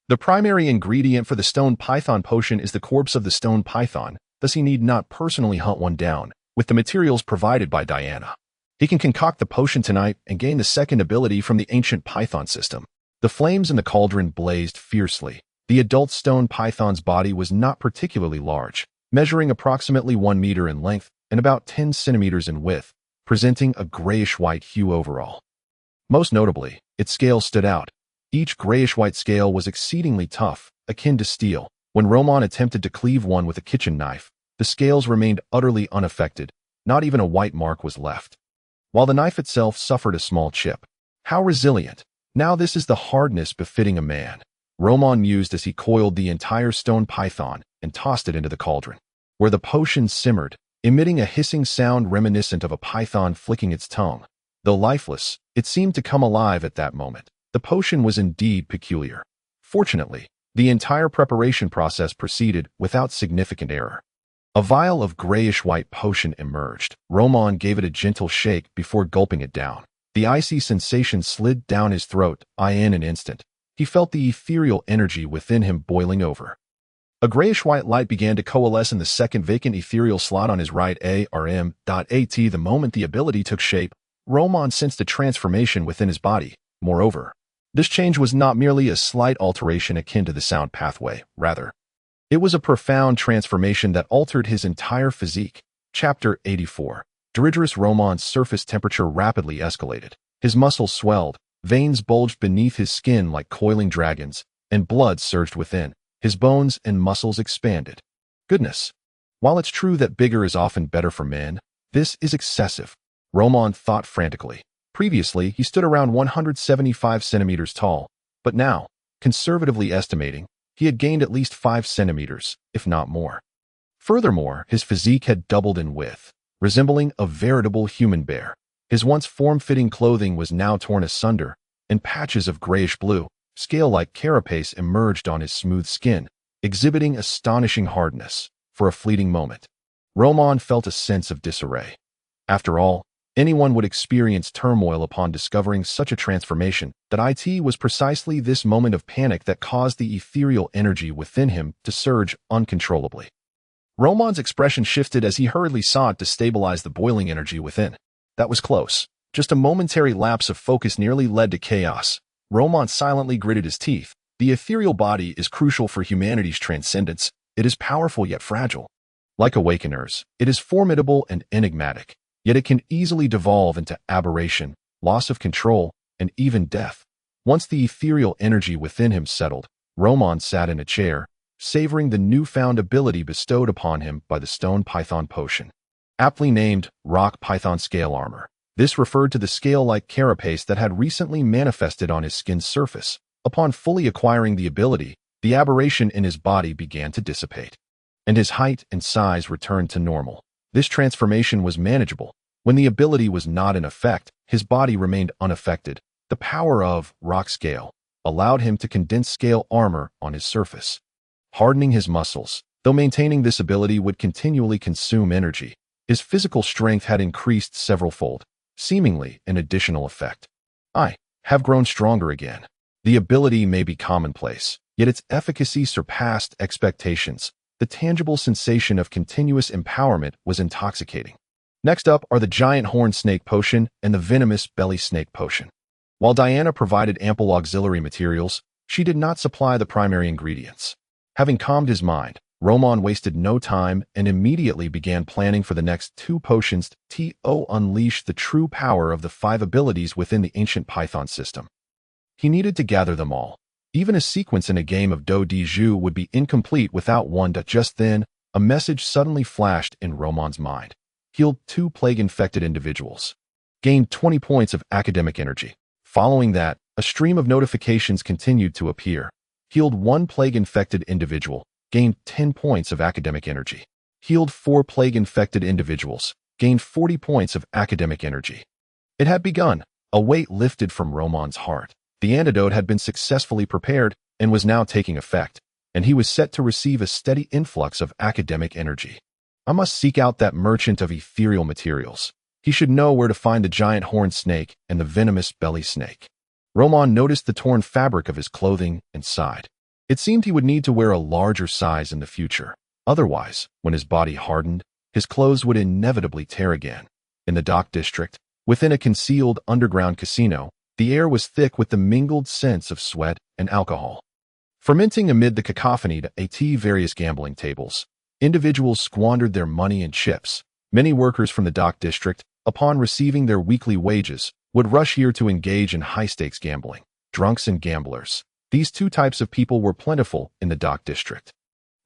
The primary ingredient for the stone python potion is the corpse of the stone python, thus he need not personally hunt one down, with the materials provided by Diana. He can concoct the potion tonight and gain the second ability from the ancient python system. The flames in the cauldron blazed fiercely. The adult stone python's body was not particularly large, measuring approximately 1 meter in length and about 10 centimeters in width, presenting a grayish-white hue overall. Most notably, its scales stood out. Each grayish-white scale was exceedingly tough, akin to steel. When Roman attempted to cleave one with a kitchen knife, the scales remained utterly unaffected. Not even a white mark was left, while the knife itself suffered a small chip. How resilient! Now this is the hardness befitting a man, Roman mused as he coiled the entire stone python and tossed it into the cauldron, where the potion simmered, emitting a hissing sound reminiscent of a python flicking its tongue. Though lifeless, it seemed to come alive at that moment. The potion was indeed peculiar. Fortunately, the entire preparation process proceeded without significant error. A vial of grayish-white potion emerged. Roman gave it a gentle shake before gulping it down. The icy sensation slid down his throat. In an instant, he felt the ethereal energy within him boiling over. A grayish-white light began to coalesce in the second vacant ethereal slot on his right arm.at. The moment the ability took shape, Roman sensed a transformation within his body. Moreover, this change was not merely a slight alteration akin to the sound pathway. Rather, it was a profound transformation that altered his entire physique. Chapter 84. Derigerous Roman's surface temperature rapidly escalated. His muscles swelled, veins bulged beneath his skin like coiling dragons, and blood surged within. His bones and muscles expanded. Goodness! While it's true that bigger is often better for men, this is excessive, Roman thought frantically. Previously, he stood around 175 centimeters tall, but now, conservatively estimating, he had gained at least 5 centimeters, if not more. Furthermore, his physique had doubled in width, resembling a veritable human bear. His once form-fitting clothing was now torn asunder, and patches of grayish-blue, scale-like carapace emerged on his smooth skin, exhibiting astonishing hardness. For a fleeting moment, Roman felt a sense of disarray. After all, anyone would experience turmoil upon discovering such a transformation. That it was precisely this moment of panic that caused the ethereal energy within him to surge uncontrollably. Roman's expression shifted as he hurriedly sought to stabilize the boiling energy within. That was close. Just a momentary lapse of focus nearly led to chaos. Roman silently gritted his teeth. The ethereal body is crucial for humanity's transcendence. It is powerful yet fragile. Like awakeners, it is formidable and enigmatic. Yet it can easily devolve into aberration, loss of control, and even death. Once the ethereal energy within him settled, Roman sat in a chair, savoring the newfound ability bestowed upon him by the stone python potion. Aptly named rock python scale armor, this referred to the scale-like carapace that had recently manifested on his skin's surface. Upon fully acquiring the ability, the aberration in his body began to dissipate, and his height and size returned to normal. This transformation was manageable. When the ability was not in effect, his body remained unaffected. The power of rock scale allowed him to condense scale armor on his surface, hardening his muscles. Though maintaining this ability would continually consume energy, his physical strength had increased several-fold, seemingly an additional effect. I have grown stronger again. The ability may be commonplace, yet its efficacy surpassed expectations. The tangible sensation of continuous empowerment was intoxicating. Next up are the giant horn snake potion and the venomous belly snake potion. While Diana provided ample auxiliary materials, she did not supply the primary ingredients. Having calmed his mind, Roman wasted no time and immediately began planning for the next 2 potions to unleash the true power of the 5 abilities within the ancient Python system. He needed to gather them all. Even a sequence in a game of Do de Jeu would be incomplete without one. Just then, a message suddenly flashed in Roman's mind. Healed 2 plague-infected individuals. Gained 20 points of academic energy. Following that, a stream of notifications continued to appear. Healed 1 plague-infected individual. Gained 10 points of academic energy. Healed 4 plague-infected individuals. Gained 40 points of academic energy. It had begun. A weight lifted from Roman's heart. The antidote had been successfully prepared and was now taking effect, and he was set to receive a steady influx of academic energy. I must seek out that merchant of ethereal materials. He should know where to find the giant horned snake and the venomous belly snake. Roman noticed the torn fabric of his clothing and sighed. It seemed he would need to wear a larger size in the future. Otherwise, when his body hardened, his clothes would inevitably tear again. In the dock district, within a concealed underground casino, the air was thick with the mingled scents of sweat and alcohol. Fermenting amid the cacophony at various gambling tables, individuals squandered their money and chips. Many workers from the dock district, upon receiving their weekly wages, would rush here to engage in high-stakes gambling. Drunks and gamblers. These 2 types of people were plentiful in the dock district.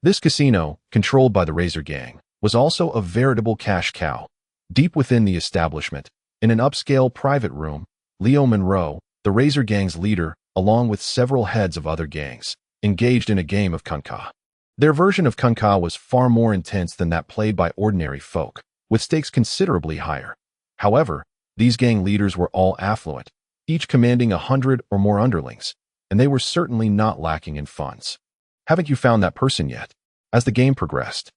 This casino, controlled by the Razor Gang, was also a veritable cash cow. Deep within the establishment, in an upscale private room, Leo Monroe, the Razor Gang's leader, along with several heads of other gangs, engaged in a game of kunka. Their version of kunka was far more intense than that played by ordinary folk, with stakes considerably higher. However, these gang leaders were all affluent, each commanding 100 or more underlings, and they were certainly not lacking in funds. Haven't you found that person yet? As the game progressed,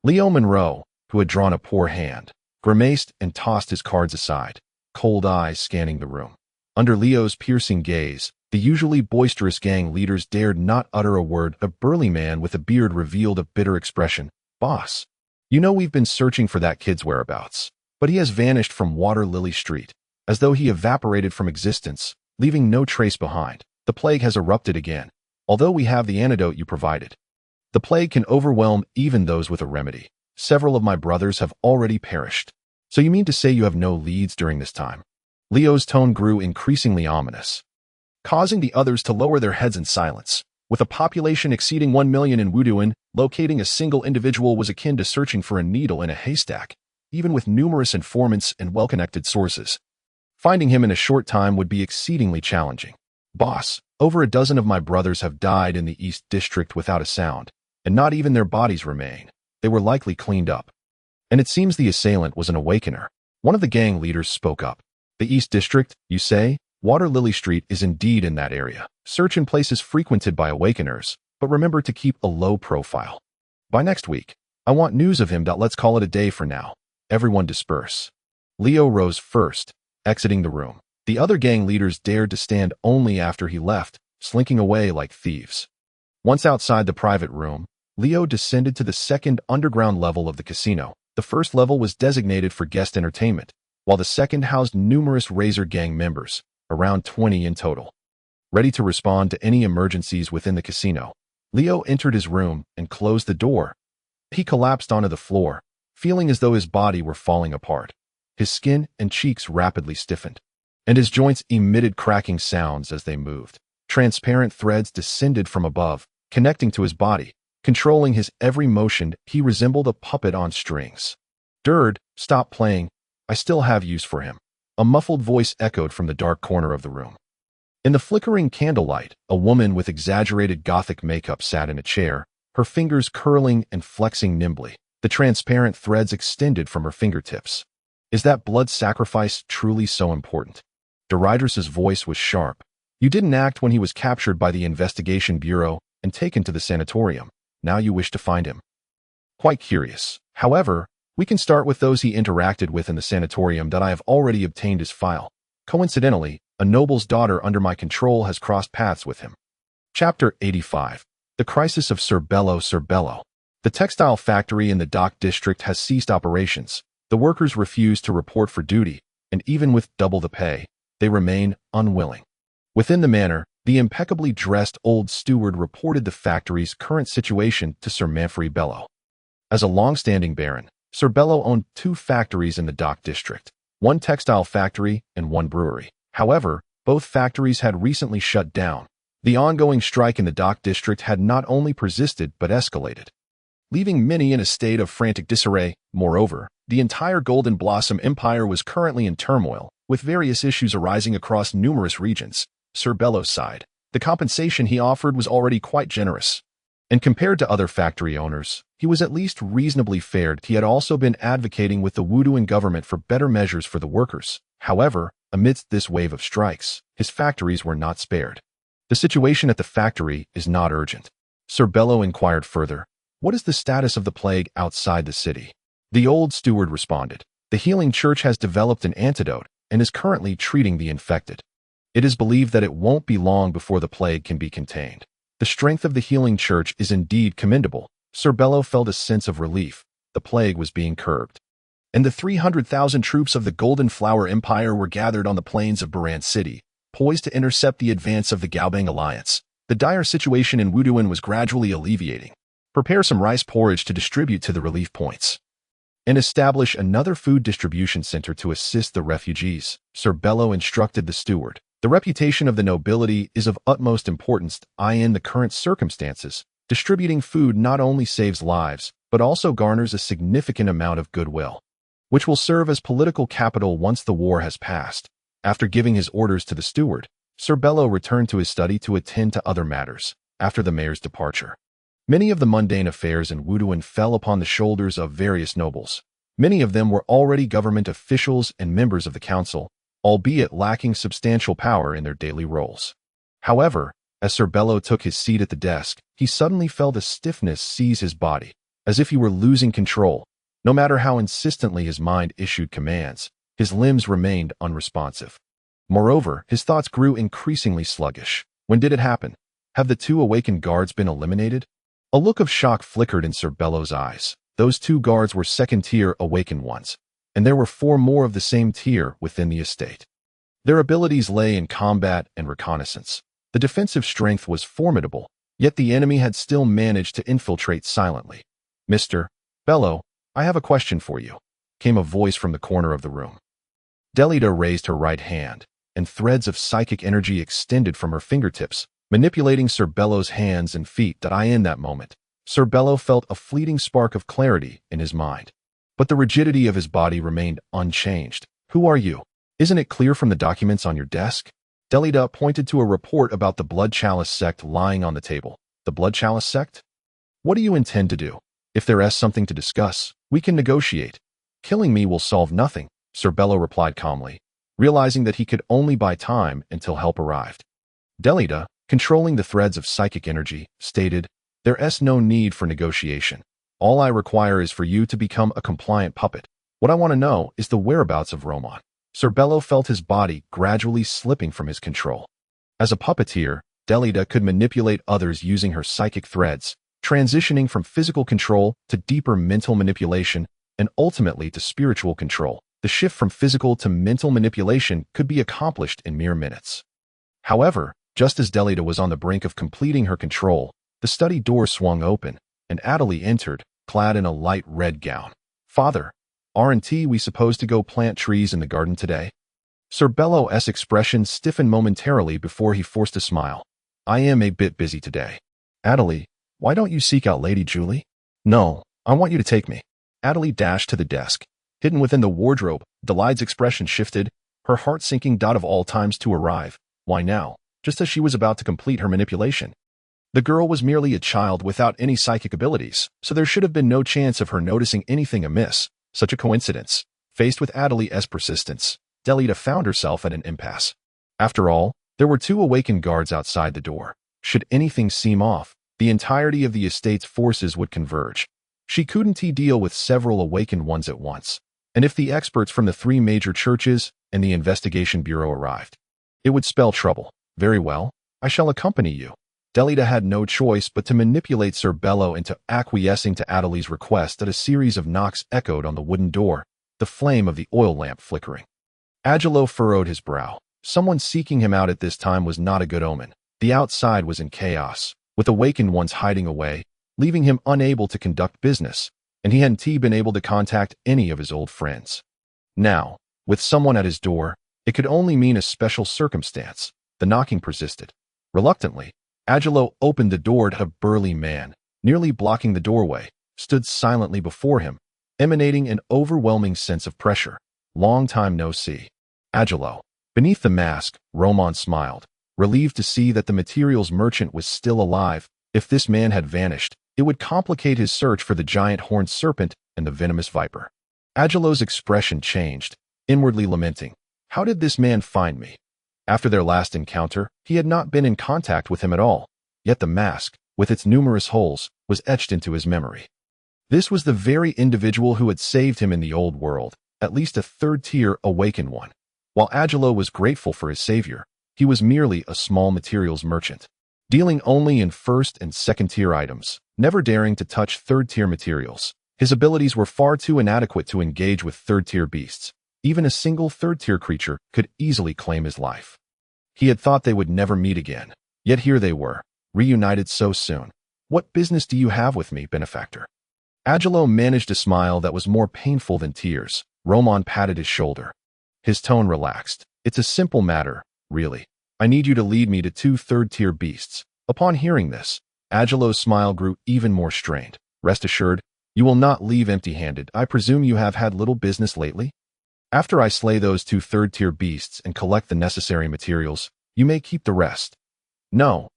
Leo Monroe, who had drawn a poor hand, grimaced and tossed his cards aside, cold eyes scanning the room. Under Leo's piercing gaze, the usually boisterous gang leaders dared not utter a word. A burly man with a beard revealed a bitter expression. "Boss, you know we've been searching for that kid's whereabouts, but he has vanished from Water Lily Street, as though he evaporated from existence, leaving no trace behind. The plague has erupted again, although we have the antidote you provided. The plague can overwhelm even those with a remedy. Several of my brothers have already perished. So you mean to say you have no leads during this time?" Leo's tone grew increasingly ominous, causing the others to lower their heads in silence. With a population exceeding 1 million in Wuduan, locating a single individual was akin to searching for a needle in a haystack, even with numerous informants and well-connected sources. Finding him in a short time would be exceedingly challenging. "Boss, over a dozen of my brothers have died in the East District without a sound, and not even their bodies remain. They were likely cleaned up. And it seems the assailant was an awakener." One of the gang leaders spoke up. "The East District, you say? Water Lily Street is indeed in that area. Search in places frequented by awakeners, but remember to keep a low profile. By next week, I want news of him. Let's call it a day for now. Everyone disperse." Leo rose first, exiting the room. The other gang leaders dared to stand only after he left, slinking away like thieves. Once outside the private room, Leo descended to the second underground level of the casino. The first level was designated for guest entertainment, while the second housed numerous Razor Gang members, around 20 in total. Ready to respond to any emergencies within the casino, Leo entered his room and closed the door. He collapsed onto the floor, feeling as though his body were falling apart. His skin and cheeks rapidly stiffened, and his joints emitted cracking sounds as they moved. Transparent threads descended from above, connecting to his body, controlling his every motion. He resembled a puppet on strings. "Dird, stop playing. I still have use for him." A muffled voice echoed from the dark corner of the room. In the flickering candlelight, a woman with exaggerated gothic makeup sat in a chair, her fingers curling and flexing nimbly. The transparent threads extended from her fingertips. "Is that blood sacrifice truly so important?" Deridus's voice was sharp. "You didn't act when he was captured by the Investigation Bureau and taken to the sanatorium. Now you wish to find him. Quite curious. However, we can start with those he interacted with in the sanatorium. I have already obtained his file. Coincidentally, A noble's daughter under my control has crossed paths with him. Chapter 85. The Crisis of Sir Bello. Sir Bello. The textile factory in the dock district has ceased operations. The workers refuse to report for duty, and even with double the pay, they remain unwilling. Within the manor, the impeccably dressed old steward reported the factory's current situation to Sir Manfrey Bello. As a long-standing baron, Sir Bello owned 2 factories in the dock district, one textile factory and one brewery. However, both factories had recently shut down. The ongoing strike in the dock district had not only persisted but escalated, leaving many in a state of frantic disarray. Moreover, the entire Golden Blossom Empire was currently in turmoil, with various issues arising across numerous regions. Sir Bello's side, the compensation he offered was already quite generous, and compared to other factory owners, he was at least reasonably fair. He had also been advocating with the Wuduan government for better measures for the workers. However, amidst this wave of strikes, his factories were not spared. The situation at the factory is not urgent. Sir Bello inquired further, "What is the status of the plague outside the city?" The old steward responded, "The healing church has developed an antidote and is currently treating the infected. It is believed that it won't be long before the plague can be contained." The strength of the healing church is indeed commendable. Sir Bello felt a sense of relief. The plague was being curbed, and the 300,000 troops of the Golden Flower Empire were gathered on the plains of Baran City, poised to intercept the advance of the Gaobang alliance. The dire situation in Wuduan was gradually alleviating. Prepare some rice porridge to distribute to the relief points, and establish another food distribution center to assist the refugees, Sir Bello instructed the steward. The reputation of the nobility is of utmost importance. In the current circumstances, distributing food not only saves lives, but also garners a significant amount of goodwill, which will serve as political capital once the war has passed. After giving his orders to the steward, Sir Bello returned to his study to attend to other matters. After the mayor's departure, many of the mundane affairs in Wuduan fell upon the shoulders of various nobles. Many of them were already government officials and members of the council, albeit lacking substantial power in their daily roles. However, as Sir Bello took his seat at the desk, he suddenly felt a stiffness seize his body, as if he were losing control. No matter how insistently his mind issued commands, his limbs remained unresponsive. Moreover, his thoughts grew increasingly sluggish. When did it happen? Have the 2 awakened guards been eliminated? A look of shock flickered in Sir Bello's eyes. Those 2 guards were second-tier awakened ones, and there were 4 more of the same tier within the estate. Their abilities lay in combat and reconnaissance. The defensive strength was formidable, yet the enemy had still managed to infiltrate silently. "Mr. Bello, I have a question for you," came a voice from the corner of the room. Delita raised her right hand, and threads of psychic energy extended from her fingertips, manipulating Sir Bello's hands and feet. In that moment, Sir Bello felt a fleeting spark of clarity in his mind, but the rigidity of his body remained unchanged. "Who are you? Isn't it clear from the documents on your desk?" Delita pointed to a report about the Blood Chalice sect lying on the table. "The Blood Chalice sect? What do you intend to do? If there is something to discuss, we can negotiate. Killing me will solve nothing," Sir Bello replied calmly, realizing that he could only buy time until help arrived. Delita, controlling the threads of psychic energy, stated, "There is no need for negotiation. All I require is for you to become a compliant puppet. What I want to know is the whereabouts of Roman." Sir Bello felt his body gradually slipping from his control. As a puppeteer, Delita could manipulate others using her psychic threads, transitioning from physical control to deeper mental manipulation and ultimately to spiritual control. The shift from physical to mental manipulation could be accomplished in mere minutes. However, just as Delita was on the brink of completing her control, the study door swung open, and Adelie entered, clad in a light red gown. "Father, aren't we supposed to go plant trees in the garden today?" Sir Bello's expression stiffened momentarily before he forced a smile. "I am a bit busy today." "Adelie, why don't you seek out Lady Julie?" "No, I want you to take me." Adelie dashed to the desk. Hidden within the wardrobe, Delaide's expression shifted, her heart sinking. Of all times to arrive, why now? Just as she was about to complete her manipulation. The girl was merely a child without any psychic abilities, so there should have been no chance of her noticing anything amiss. Such a coincidence. Faced with Adelie's persistence, Delita found herself at an impasse. After all, there were 2 awakened guards outside the door. Should anything seem off, the entirety of the estate's forces would converge. She couldn't deal with several awakened ones at once. And if the experts from the 3 major churches and the investigation bureau arrived, It would spell trouble. Very well, I shall accompany you. Delita had no choice but to manipulate Sir Bello into acquiescing to Adeli's request that a series of knocks echoed on the wooden door, the flame of the oil lamp flickering. Agilo furrowed his brow. Someone seeking him out at this time was not a good omen. The outside was in chaos, with awakened ones hiding away, leaving him unable to conduct business, and he hadn't been able to contact any of his old friends. Now, with someone at his door, it could only mean a special circumstance. The knocking persisted. Reluctantly, Agilo opened the door to a burly man, nearly blocking the doorway, stood silently before him, emanating an overwhelming sense of pressure. Long time no see. Agilo. Beneath the mask, Roman smiled, relieved to see that the materials merchant was still alive. If this man had vanished, it would complicate his search for the giant horned serpent and the venomous viper. Agilo's expression changed, inwardly lamenting. How did this man find me? After their last encounter, he had not been in contact with him at all, yet the mask, with its numerous holes, was etched into his memory. This was the very individual who had saved him in the old world, at least a third-tier awakened one. While Agilo was grateful for his savior, he was merely a small materials merchant, dealing only in first- and second-tier items, never daring to touch third-tier materials. His abilities were far too inadequate to engage with third-tier beasts. Even a single third-tier creature could easily claim his life. He had thought they would never meet again, yet here they were, reunited so soon. What business do you have with me, benefactor? Agilo managed a smile that was more painful than tears. Roman patted his shoulder. His tone relaxed. It's a simple matter, really. I need you to lead me to 2 third-tier beasts. Upon hearing this, Agilo's smile grew even more strained. Rest assured, you will not leave empty-handed. I presume you have had little business lately? After I slay those 2 third-tier beasts and collect the necessary materials, you may keep the rest. No,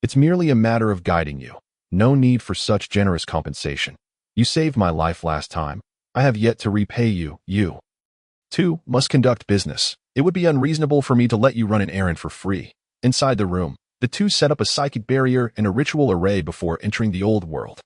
it's merely a matter of guiding you. No need for such generous compensation. You saved my life last time. I have yet to repay you. You, too, must conduct business. It would be unreasonable for me to let you run an errand for free. Inside the room, the two set up a psychic barrier and a ritual array before entering the old world.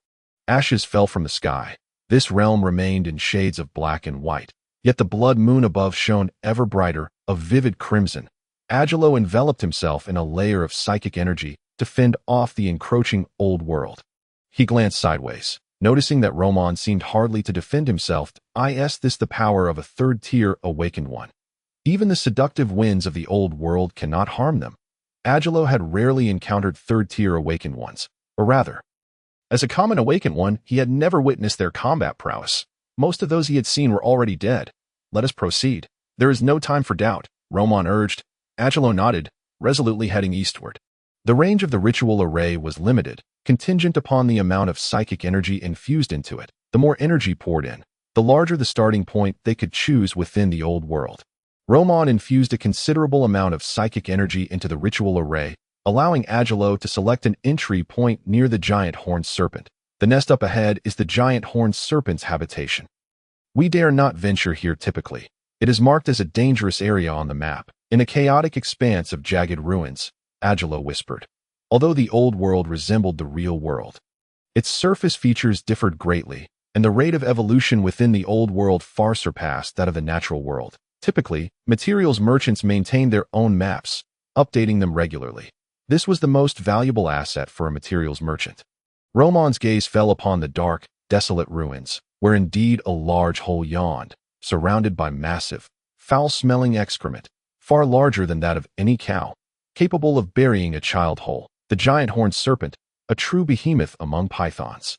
Ashes fell from the sky. This realm remained in shades of black and white, yet the blood moon above shone ever brighter, a vivid crimson. Agilo enveloped himself in a layer of psychic energy to fend off the encroaching old world. He glanced sideways, noticing that Roman seemed hardly to defend himself. Is this the power of a third-tier awakened one? Even the seductive winds of the old world cannot harm them. Agilo had rarely encountered third-tier awakened ones, or rather, as a common awakened one, he had never witnessed their combat prowess. Most of those he had seen were already dead. Let us proceed. There is no time for doubt, Roman urged. Agilo nodded, resolutely heading eastward. The range of the ritual array was limited, contingent upon the amount of psychic energy infused into it. The more energy poured in, the larger the starting point they could choose within the old world. Roman infused a considerable amount of psychic energy into the ritual array, allowing Agilo to select an entry point near the giant horned serpent. The nest up ahead is the giant horned serpent's habitation. We dare not venture here typically. It is marked as a dangerous area on the map, in a chaotic expanse of jagged ruins, Agilo whispered. Although the old world resembled the real world, its surface features differed greatly, and the rate of evolution within the old world far surpassed that of the natural world. Typically, materials merchants maintained their own maps, updating them regularly. This was the most valuable asset for a materials merchant. Roman's gaze fell upon the dark, desolate ruins, where indeed a large hole yawned, surrounded by massive, foul-smelling excrement, far larger than that of any cow, capable of burying a child whole. The giant horned serpent, a true behemoth among pythons.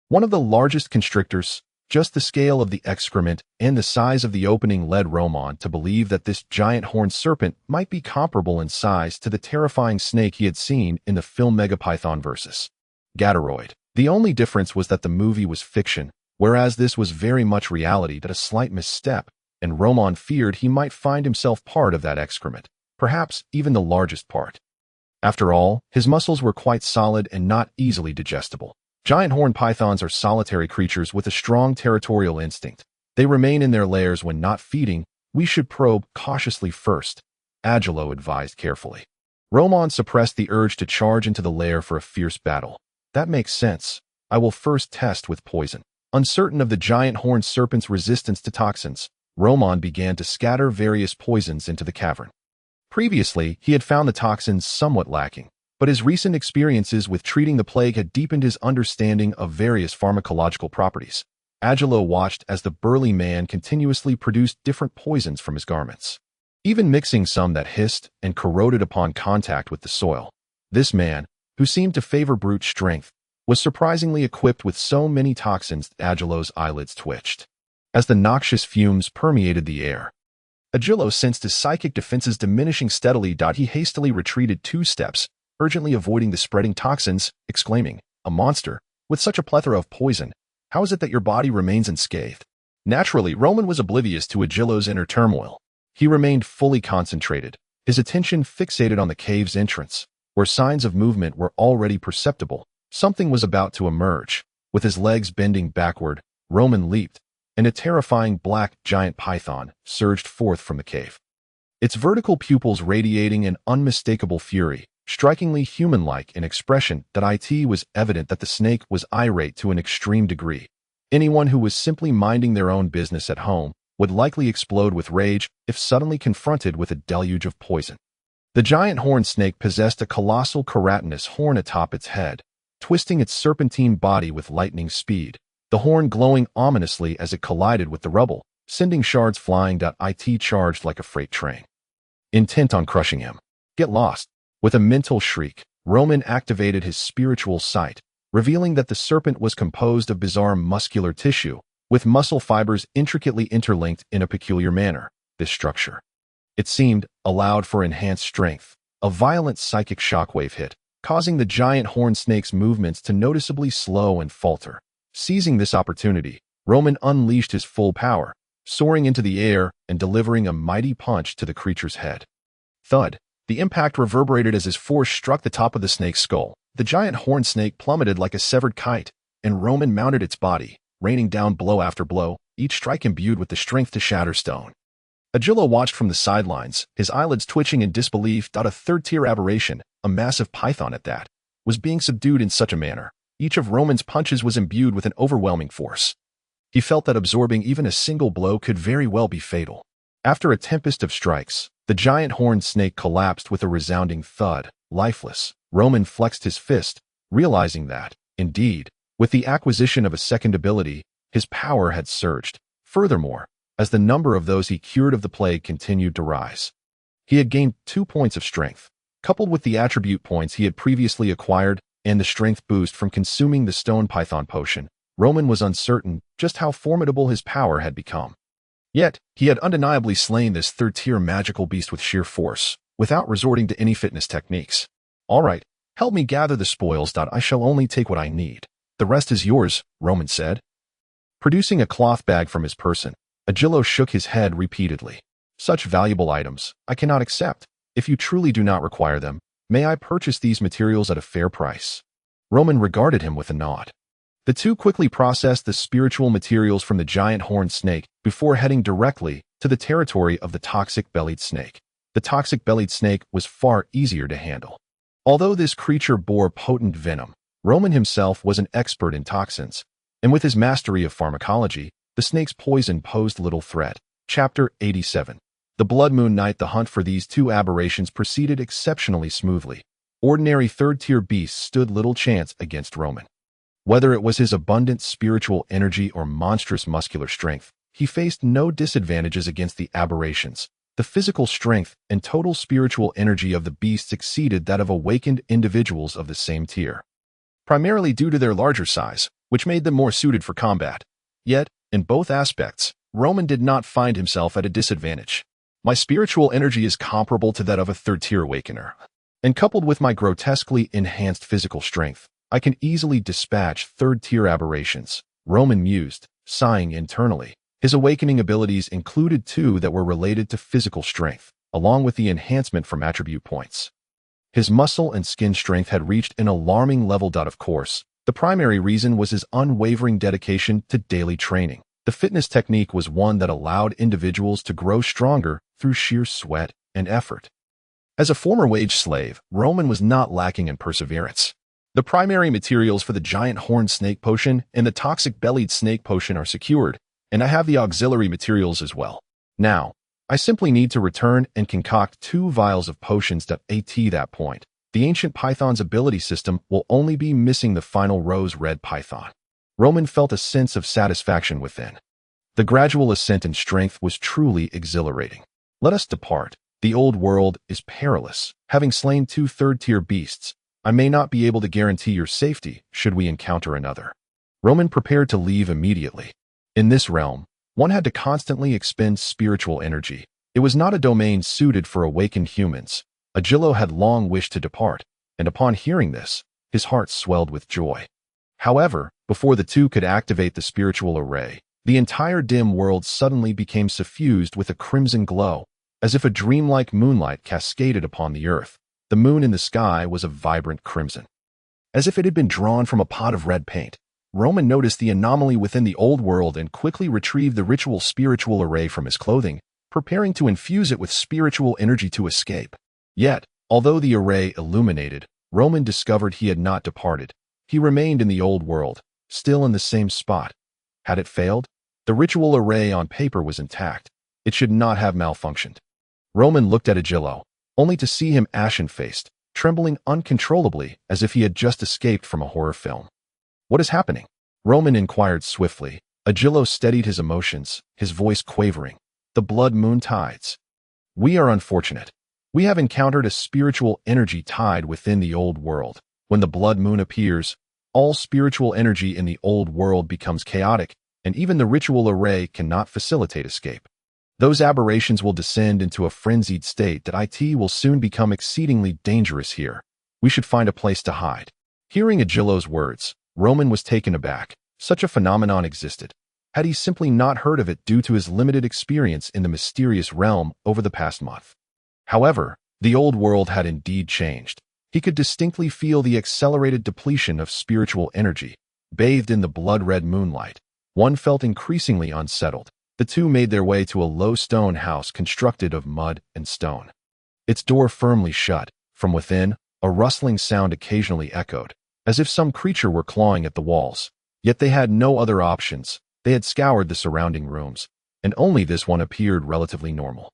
One of the largest constrictors. Just the scale of the excrement and the size of the opening led Roman to believe that this giant horned serpent might be comparable in size to the terrifying snake he had seen in the film Megapython vs. Gadaroid. The only difference was that the movie was fiction, whereas this was very much reality. That a slight misstep, and Roman feared he might find himself part of that excrement, perhaps even the largest part. After all, his muscles were quite solid and not easily digestible. Giant horned pythons are solitary creatures with a strong territorial instinct. They remain in their lairs when not feeding. We should probe cautiously first, Agilo advised carefully. Roman suppressed the urge to charge into the lair for a fierce battle. That makes sense. I will first test with poison. Uncertain of the giant horned serpent's resistance to toxins, Roman began to scatter various poisons into the cavern. Previously, he had found the toxins somewhat lacking, but his recent experiences with treating the plague had deepened his understanding of various pharmacological properties. Angelo watched as the burly man continuously produced different poisons from his garments, even mixing some that hissed and corroded upon contact with the soil. This man, who seemed to favor brute strength, was surprisingly equipped with so many toxins that Angelo's eyelids twitched. As the noxious fumes permeated the air, Angelo sensed his psychic defenses diminishing steadily. He hastily retreated 2 steps, urgently avoiding the spreading toxins, exclaiming, "A monster! With such a plethora of poison, how is it that your body remains unscathed?" Naturally, Roman was oblivious to Angelo's inner turmoil. He remained fully concentrated, his attention fixated on the cave's entrance, where signs of movement were already perceptible. Something was about to emerge. With his legs bending backward, Roman leaped, and a terrifying black giant python surged forth from the cave. Its vertical pupils radiating an unmistakable fury, strikingly human-like in expression. It was evident that the snake was irate to an extreme degree. Anyone who was simply minding their own business at home would likely explode with rage if suddenly confronted with a deluge of poison. The giant horned snake possessed a colossal keratinous horn atop its head, twisting its serpentine body with lightning speed, the horn glowing ominously as it collided with the rubble, sending shards flying. It charged like a freight train, intent on crushing him. Get lost. With a mental shriek, Roman activated his spiritual sight, revealing that the serpent was composed of bizarre muscular tissue, with muscle fibers intricately interlinked in a peculiar manner. This structure, it seemed, allowed for enhanced strength. A violent psychic shockwave hit, causing the giant horned snake's movements to noticeably slow and falter. Seizing this opportunity, Roman unleashed his full power, soaring into the air and delivering a mighty punch to the creature's head. Thud! The impact reverberated as his force struck the top of the snake's skull. The giant horned snake plummeted like a severed kite, and Roman mounted its body, raining down blow after blow, each strike imbued with the strength to shatter stone. Angelo watched from the sidelines, his eyelids twitching in disbelief. A third-tier aberration, a massive python at that, was being subdued in such a manner. Each of Roman's punches was imbued with an overwhelming force. He felt that absorbing even a single blow could very well be fatal. After a tempest of strikes, the giant horned snake collapsed with a resounding thud, lifeless. Roman flexed his fist, realizing that, indeed, with the acquisition of a second ability, his power had surged. Furthermore, as the number of those he cured of the plague continued to rise, he had gained 2 points of strength, coupled with the attribute points he had previously acquired and the strength boost from consuming the stone python potion. Roman was uncertain just how formidable his power had become. Yet, he had undeniably slain this third-tier magical beast with sheer force, without resorting to any fitness techniques. "All right, help me gather the spoils. I shall only take what I need. The rest is yours," Roman said. Producing a cloth bag from his person, Angelo shook his head repeatedly. "Such valuable items, I cannot accept. If you truly do not require them, may I purchase these materials at a fair price?" Roman regarded him with a nod. The two quickly processed the spiritual materials from the giant horned snake before heading directly to the territory of the toxic-bellied snake. The toxic-bellied snake was far easier to handle. Although this creature bore potent venom, Roman himself was an expert in toxins, and with his mastery of pharmacology, the snake's poison posed little threat. Chapter 87. The Blood Moon Night. The hunt for these two aberrations proceeded exceptionally smoothly. Ordinary third-tier beasts stood little chance against Roman. Whether it was his abundant spiritual energy or monstrous muscular strength, he faced no disadvantages against the aberrations. The physical strength and total spiritual energy of the beasts exceeded that of awakened individuals of the same tier, primarily due to their larger size, which made them more suited for combat. Yet, in both aspects, Roman did not find himself at a disadvantage. "My spiritual energy is comparable to that of a third-tier awakener, and coupled with my grotesquely enhanced physical strength, I can easily dispatch third-tier aberrations," Roman mused, sighing internally. His awakening abilities included 2 that were related to physical strength, along with the enhancement from attribute points. His muscle and skin strength had reached an alarming level. Of course, the primary reason was his unwavering dedication to daily training. The fitness technique was one that allowed individuals to grow stronger through sheer sweat and effort. As a former wage slave, Roman was not lacking in perseverance. The primary materials for the giant horned snake potion and the toxic-bellied snake potion are secured, and I have the auxiliary materials as well. Now, I simply need to return and concoct 2 vials of potions at that point. The ancient python's ability system will only be missing the final rose-red python. Roman felt a sense of satisfaction within. The gradual ascent in strength was truly exhilarating. Let us depart. The old world is perilous. Having slain 2 third-tier beasts, I may not be able to guarantee your safety should we encounter another. Roman prepared to leave immediately. In this realm, one had to constantly expend spiritual energy. It was not a domain suited for awakened humans. Agillo had long wished to depart, and upon hearing this, his heart swelled with joy. However, before the two could activate the spiritual array, the entire dim world suddenly became suffused with a crimson glow, as if a dreamlike moonlight cascaded upon the earth. The moon in the sky was a vibrant crimson. As if it had been drawn from a pot of red paint, Roman noticed the anomaly within the old world and quickly retrieved the ritual spiritual array from his clothing, preparing to infuse it with spiritual energy to escape. Yet, although the array illuminated, Roman discovered he had not departed. He remained in the old world, still in the same spot. Had it failed? The ritual array on paper was intact. It should not have malfunctioned. Roman looked at Agillo, only to see him ashen-faced, trembling uncontrollably as if he had just escaped from a horror film. What is happening? Roman inquired swiftly. Agillo steadied his emotions, his voice quavering. The blood moon tides. We are unfortunate. We have encountered a spiritual energy tide within the old world. When the blood moon appears, all spiritual energy in the old world becomes chaotic, and even the ritual array cannot facilitate escape. Those aberrations will descend into a frenzied state that it will soon become exceedingly dangerous here. We should find a place to hide. Hearing Agillo's words, Roman was taken aback. Such a phenomenon existed. Had he simply not heard of it due to his limited experience in the mysterious realm over the past month? However, the old world had indeed changed. He could distinctly feel the accelerated depletion of spiritual energy. Bathed in the blood-red moonlight, one felt increasingly unsettled. The two made their way to a low stone house constructed of mud and stone. Its door firmly shut. From within, a rustling sound occasionally echoed, as if some creature were clawing at the walls. Yet they had no other options. They had scoured the surrounding rooms, and only this one appeared relatively normal,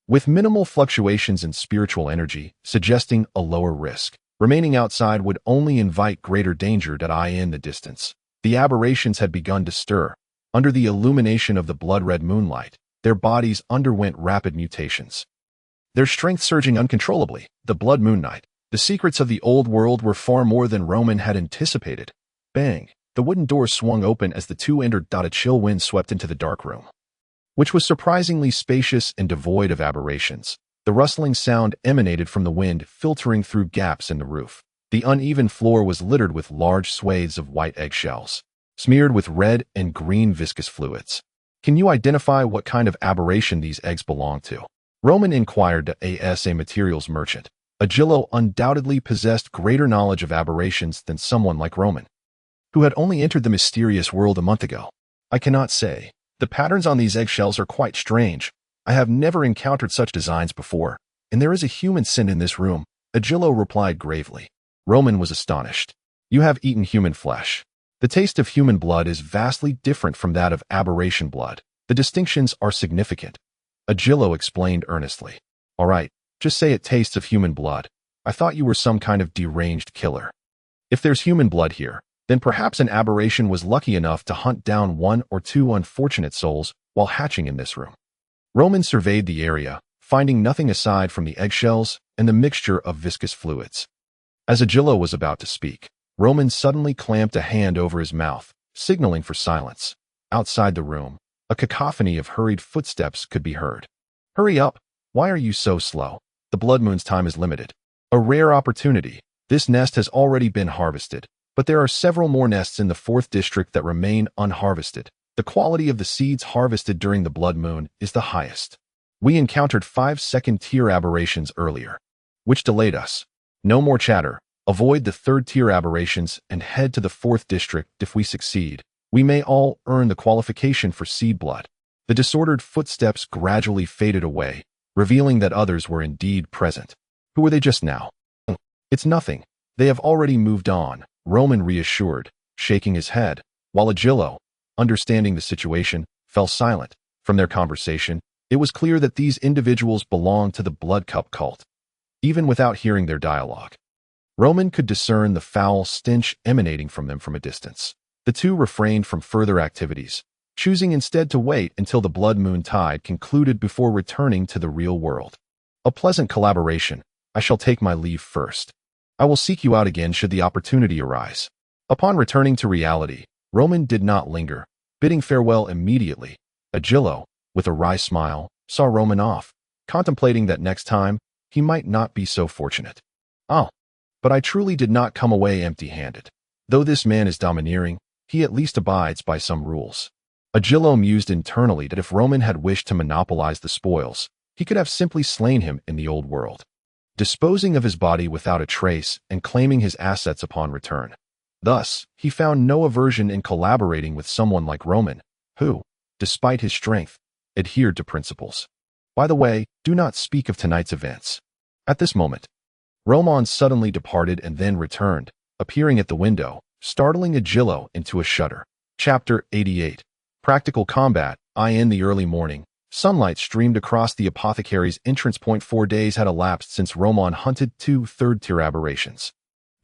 with minimal fluctuations in spiritual energy, suggesting a lower risk. Remaining outside would only invite greater danger in the distance. The aberrations had begun to stir. Under the illumination of the blood-red moonlight, their bodies underwent rapid mutations, their strength surging uncontrollably. The blood moon night. The secrets of the old world were far more than Roman had anticipated. Bang! The wooden door swung open as the two entered. A chill wind swept into the dark room, which was surprisingly spacious and devoid of aberrations. The rustling sound emanated from the wind filtering through gaps in the roof. The uneven floor was littered with large swathes of white eggshells, smeared with red and green viscous fluids. Can you identify what kind of aberration these eggs belong to? Roman inquired to a materials merchant. Agillo undoubtedly possessed greater knowledge of aberrations than someone like Roman, who had only entered the mysterious world a month ago. I cannot say. The patterns on these eggshells are quite strange. I have never encountered such designs before, and there is a human scent in this room, Agillo replied gravely. Roman was astonished. You have eaten human flesh. The taste of human blood is vastly different from that of aberration blood. The distinctions are significant. Agillo explained earnestly. All right, just say it tastes of human blood. I thought you were some kind of deranged killer. If there's human blood here, then perhaps an aberration was lucky enough to hunt down 1 or 2 unfortunate souls while hatching in this room. Roman surveyed the area, finding nothing aside from the eggshells and the mixture of viscous fluids. As Agillo was about to speak, Roman suddenly clamped a hand over his mouth, signaling for silence. Outside the room, a cacophony of hurried footsteps could be heard. Hurry up! Why are you so slow? The blood moon's time is limited. A rare opportunity. This nest has already been harvested, but there are several more nests in the 4th district that remain unharvested. The quality of the seeds harvested during the blood moon is the highest. We encountered 5 second-tier aberrations earlier, which delayed us. No more chatter. Avoid the 3rd-tier aberrations and head to the 4th district. If we succeed, we may all earn the qualification for seed blood. The disordered footsteps gradually faded away, revealing that others were indeed present. Who were they just now? It's nothing. They have already moved on, Roman reassured, shaking his head, while Agillo, understanding the situation, fell silent. From their conversation, It was clear that these individuals belonged to the Blood Cup cult, even without hearing their dialogue. Roman could discern the foul stench emanating from them from a distance. The two refrained from further activities, choosing instead to wait until the blood moon tide concluded before returning to the real world. A pleasant collaboration. I shall take my leave first. I will seek you out again should the opportunity arise. Upon returning to reality, Roman did not linger, bidding farewell immediately. Agillo, with a wry smile, saw Roman off, contemplating that next time, he might not be so fortunate. Oh, but I truly did not come away empty-handed. Though this man is domineering, he at least abides by some rules. Agillo mused internally that if Roman had wished to monopolize the spoils, he could have simply slain him in the old world, disposing of his body without a trace and claiming his assets upon return. Thus, he found no aversion in collaborating with someone like Roman, who, despite his strength, adhered to principles. By the way, do not speak of tonight's events. At this moment, Roman suddenly departed and then returned, appearing at the window, startling Agillo into a shudder. Chapter 88. Practical Combat. In the early morning, sunlight streamed across the apothecary's entrance point. 4 days had elapsed since Roman hunted 2 third-tier aberrations.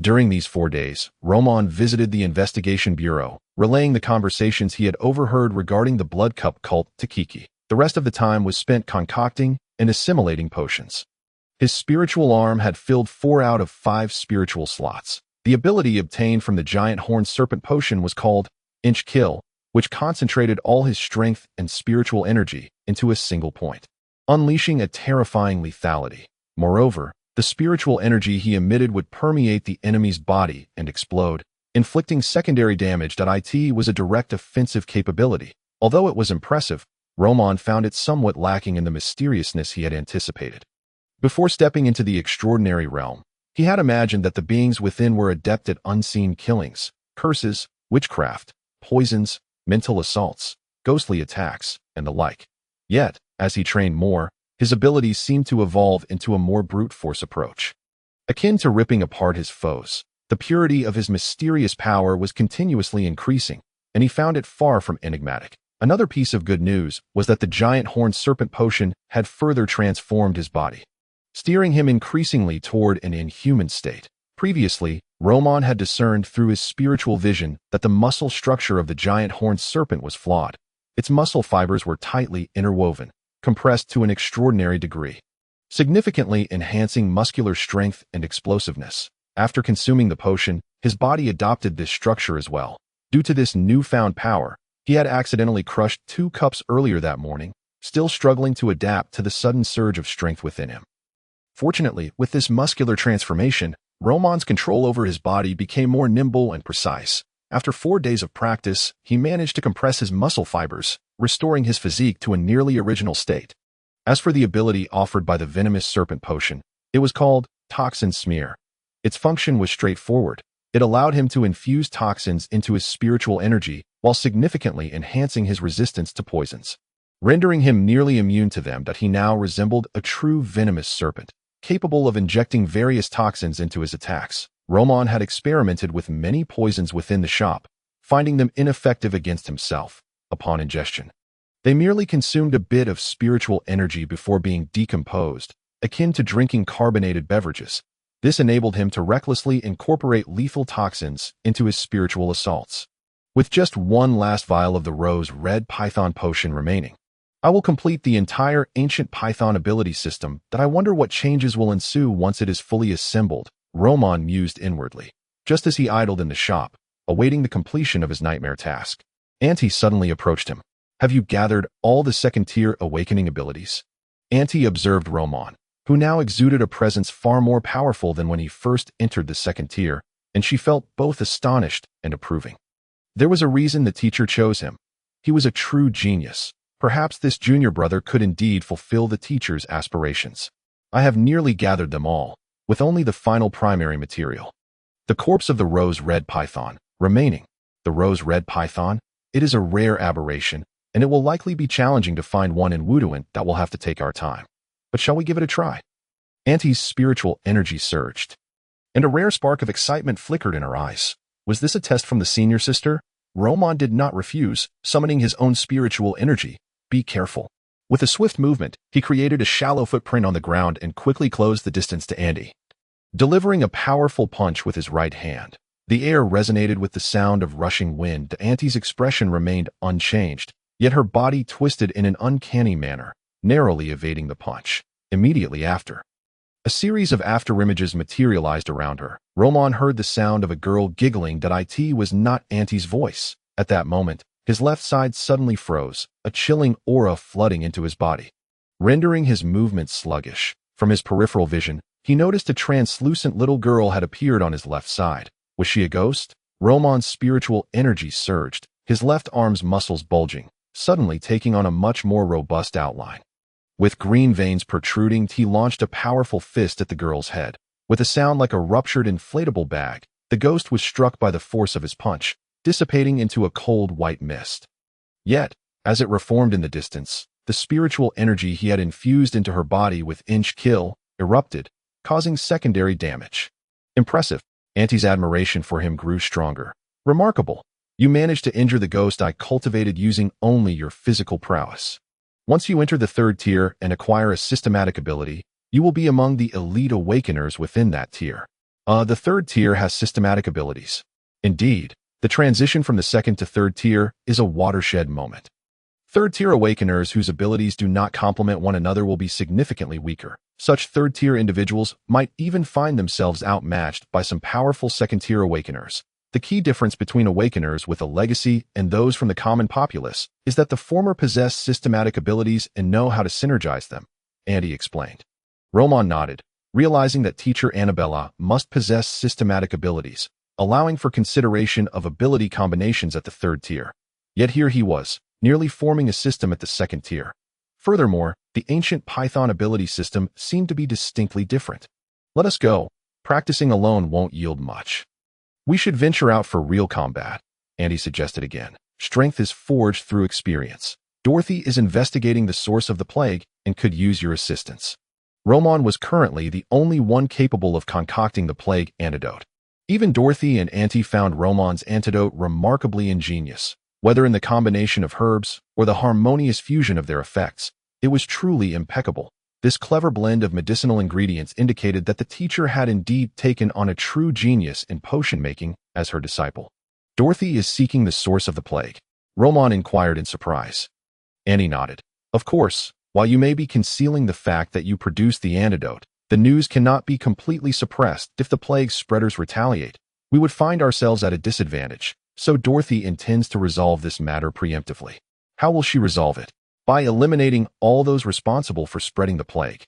During these 4 days, Roman visited the investigation bureau, relaying the conversations he had overheard regarding the Blood Cup cult to Kiki. The rest of the time was spent concocting and assimilating potions. His spiritual arm had filled 4 out of 5 spiritual slots. The ability obtained from the giant horned serpent potion was called Inch Kill, which concentrated all his strength and spiritual energy into a single point, unleashing a terrifying lethality. Moreover, the spiritual energy he emitted would permeate the enemy's body and explode, inflicting secondary damage. It was a direct offensive capability. Although it was impressive, Roman found it somewhat lacking in the mysteriousness he had anticipated. Before stepping into the extraordinary realm, he had imagined that the beings within were adept at unseen killings, curses, witchcraft, poisons, mental assaults, ghostly attacks, and the like. Yet, as he trained more, his abilities seemed to evolve into a more brute force approach. Akin to ripping apart his foes, the purity of his mysterious power was continuously increasing, and he found it far from enigmatic. Another piece of good news was that the giant horned serpent potion had further transformed his body, steering him increasingly toward an inhuman state. Previously, Roman had discerned through his spiritual vision that the muscle structure of the giant horned serpent was flawed. Its muscle fibers were tightly interwoven, compressed to an extraordinary degree, significantly enhancing muscular strength and explosiveness. After consuming the potion, his body adopted this structure as well. Due to this newfound power, he had accidentally crushed 2 cups earlier that morning, still struggling to adapt to the sudden surge of strength within him. Fortunately, with this muscular transformation, Roman's control over his body became more nimble and precise. After 4 days of practice, he managed to compress his muscle fibers, restoring his physique to a nearly original state. As for the ability offered by the venomous serpent potion, it was called Toxin Smear. Its function was straightforward. It allowed him to infuse toxins into his spiritual energy while significantly enhancing his resistance to poisons, rendering him nearly immune to them. He now resembled a true venomous serpent, capable of injecting various toxins into his attacks. Roman had experimented with many poisons within the shop, finding them ineffective against himself. Upon ingestion, they merely consumed a bit of spiritual energy before being decomposed, akin to drinking carbonated beverages. This enabled him to recklessly incorporate lethal toxins into his spiritual assaults. With just 1 last vial of the rose red python potion remaining, I will complete the entire ancient python ability system. I wonder what changes will ensue once it is fully assembled, Roman mused inwardly, just as he idled in the shop, awaiting the completion of his nightmare task. Auntie suddenly approached him. Have you gathered all the second-tier awakening abilities? Auntie observed Roman, who now exuded a presence far more powerful than when he first entered the second tier, and she felt both astonished and approving. There was a reason the teacher chose him. He was a true genius. Perhaps this junior brother could indeed fulfill the teacher's aspirations. I have nearly gathered them all, with only the final primary material, the corpse of the rose-red python, remaining. The rose-red python? It is a rare aberration, and it will likely be challenging to find one in Wuduant. That will have to take our time. But shall we give it a try? Auntie's spiritual energy surged, and a rare spark of excitement flickered in her eyes. Was this a test from the senior sister? Roman did not refuse, summoning his own spiritual energy. Be careful. With a swift movement, he created a shallow footprint on the ground and quickly closed the distance to Andy. Delivering a powerful punch with his right hand, the air resonated with the sound of rushing wind. Andy's expression remained unchanged, yet her body twisted in an uncanny manner, narrowly evading the punch. Immediately after, a series of afterimages materialized around her. Roman heard the sound of a girl giggling. It was not Auntie's voice. At that moment, his left side suddenly froze, a chilling aura flooding into his body, rendering his movements sluggish. From his peripheral vision, he noticed a translucent little girl had appeared on his left side. Was she a ghost? Roman's spiritual energy surged, his left arm's muscles bulging, suddenly taking on a much more robust outline. With green veins protruding, he launched a powerful fist at the girl's head. With a sound like a ruptured inflatable bag, the ghost was struck by the force of his punch, dissipating into a cold white mist. Yet, as it reformed in the distance, the spiritual energy he had infused into her body with inch-kill erupted, causing secondary damage. Impressive. Auntie's admiration for him grew stronger. Remarkable. You managed to injure the ghost I cultivated using only your physical prowess. Once you enter the third tier and acquire a systematic ability, you will be among the elite awakeners within that tier. The third tier has systematic abilities. Indeed, the transition from the second to third tier is a watershed moment. Third-tier awakeners whose abilities do not complement one another will be significantly weaker. Such third-tier individuals might even find themselves outmatched by some powerful second-tier awakeners. The key difference between awakeners with a legacy and those from the common populace is that the former possess systematic abilities and know how to synergize them, Andy explained. Roman nodded, realizing that teacher Annabella must possess systematic abilities, allowing for consideration of ability combinations at the third tier. Yet here he was, nearly forming a system at the second tier. Furthermore, the ancient Python ability system seemed to be distinctly different. Let us go. Practicing alone won't yield much. We should venture out for real combat, Andy suggested again. Strength is forged through experience. Dorothy is investigating the source of the plague and could use your assistance. Roman was currently the only one capable of concocting the plague antidote. Even Dorothy and Auntie found Roman's antidote remarkably ingenious. Whether in the combination of herbs or the harmonious fusion of their effects, it was truly impeccable. This clever blend of medicinal ingredients indicated that the teacher had indeed taken on a true genius in potion-making as her disciple. Dorothy is seeking the source of the plague, Roman inquired in surprise. Annie nodded. Of course, while you may be concealing the fact that you produced the antidote, the news cannot be completely suppressed. If the plague spreaders retaliate, we would find ourselves at a disadvantage. So Dorothy intends to resolve this matter preemptively. How will she resolve it? By eliminating all those responsible for spreading the plague.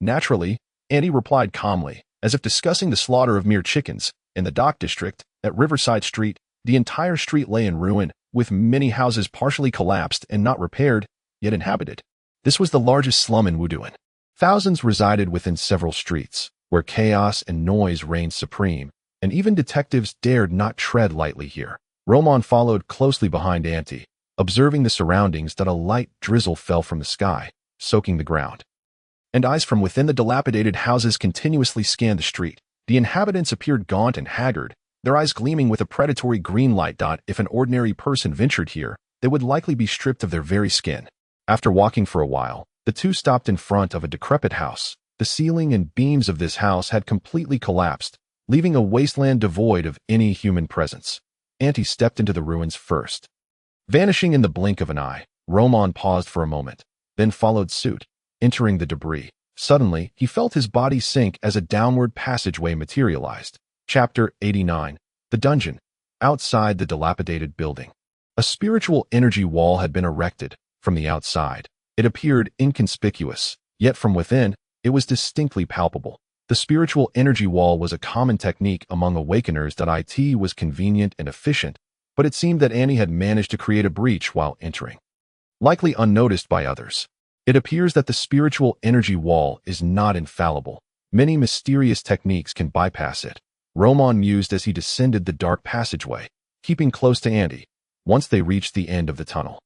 Naturally, Andy replied calmly, as if discussing the slaughter of mere chickens. In the dock district, at Riverside Street, the entire street lay in ruin, with many houses partially collapsed and not repaired, yet inhabited. This was the largest slum in Wuduan. Thousands resided within several streets, where chaos and noise reigned supreme, and even detectives dared not tread lightly here. Roman followed closely behind Auntie, observing the surroundings. That a light drizzle fell from the sky, soaking the ground. And eyes from within the dilapidated houses continuously scanned the street. The inhabitants appeared gaunt and haggard, their eyes gleaming with a predatory green light. If an ordinary person ventured here, they would likely be stripped of their very skin. After walking for a while, the two stopped in front of a decrepit house. The ceiling and beams of this house had completely collapsed, leaving a wasteland devoid of any human presence. Auntie stepped into the ruins first. Vanishing in the blink of an eye, Roman paused for a moment, then followed suit, entering the debris. Suddenly, he felt his body sink as a downward passageway materialized. Chapter 89. The Dungeon. Outside the dilapidated building, a spiritual energy wall had been erected. From the outside, it appeared inconspicuous, yet from within, it was distinctly palpable. The spiritual energy wall was a common technique among awakeners. It was convenient and efficient, but it seemed that Annie had managed to create a breach while entering, likely unnoticed by others. It appears that the spiritual energy wall is not infallible. Many mysterious techniques can bypass it, Roman mused as he descended the dark passageway, keeping close to Andy. Once they reached the end of the tunnel,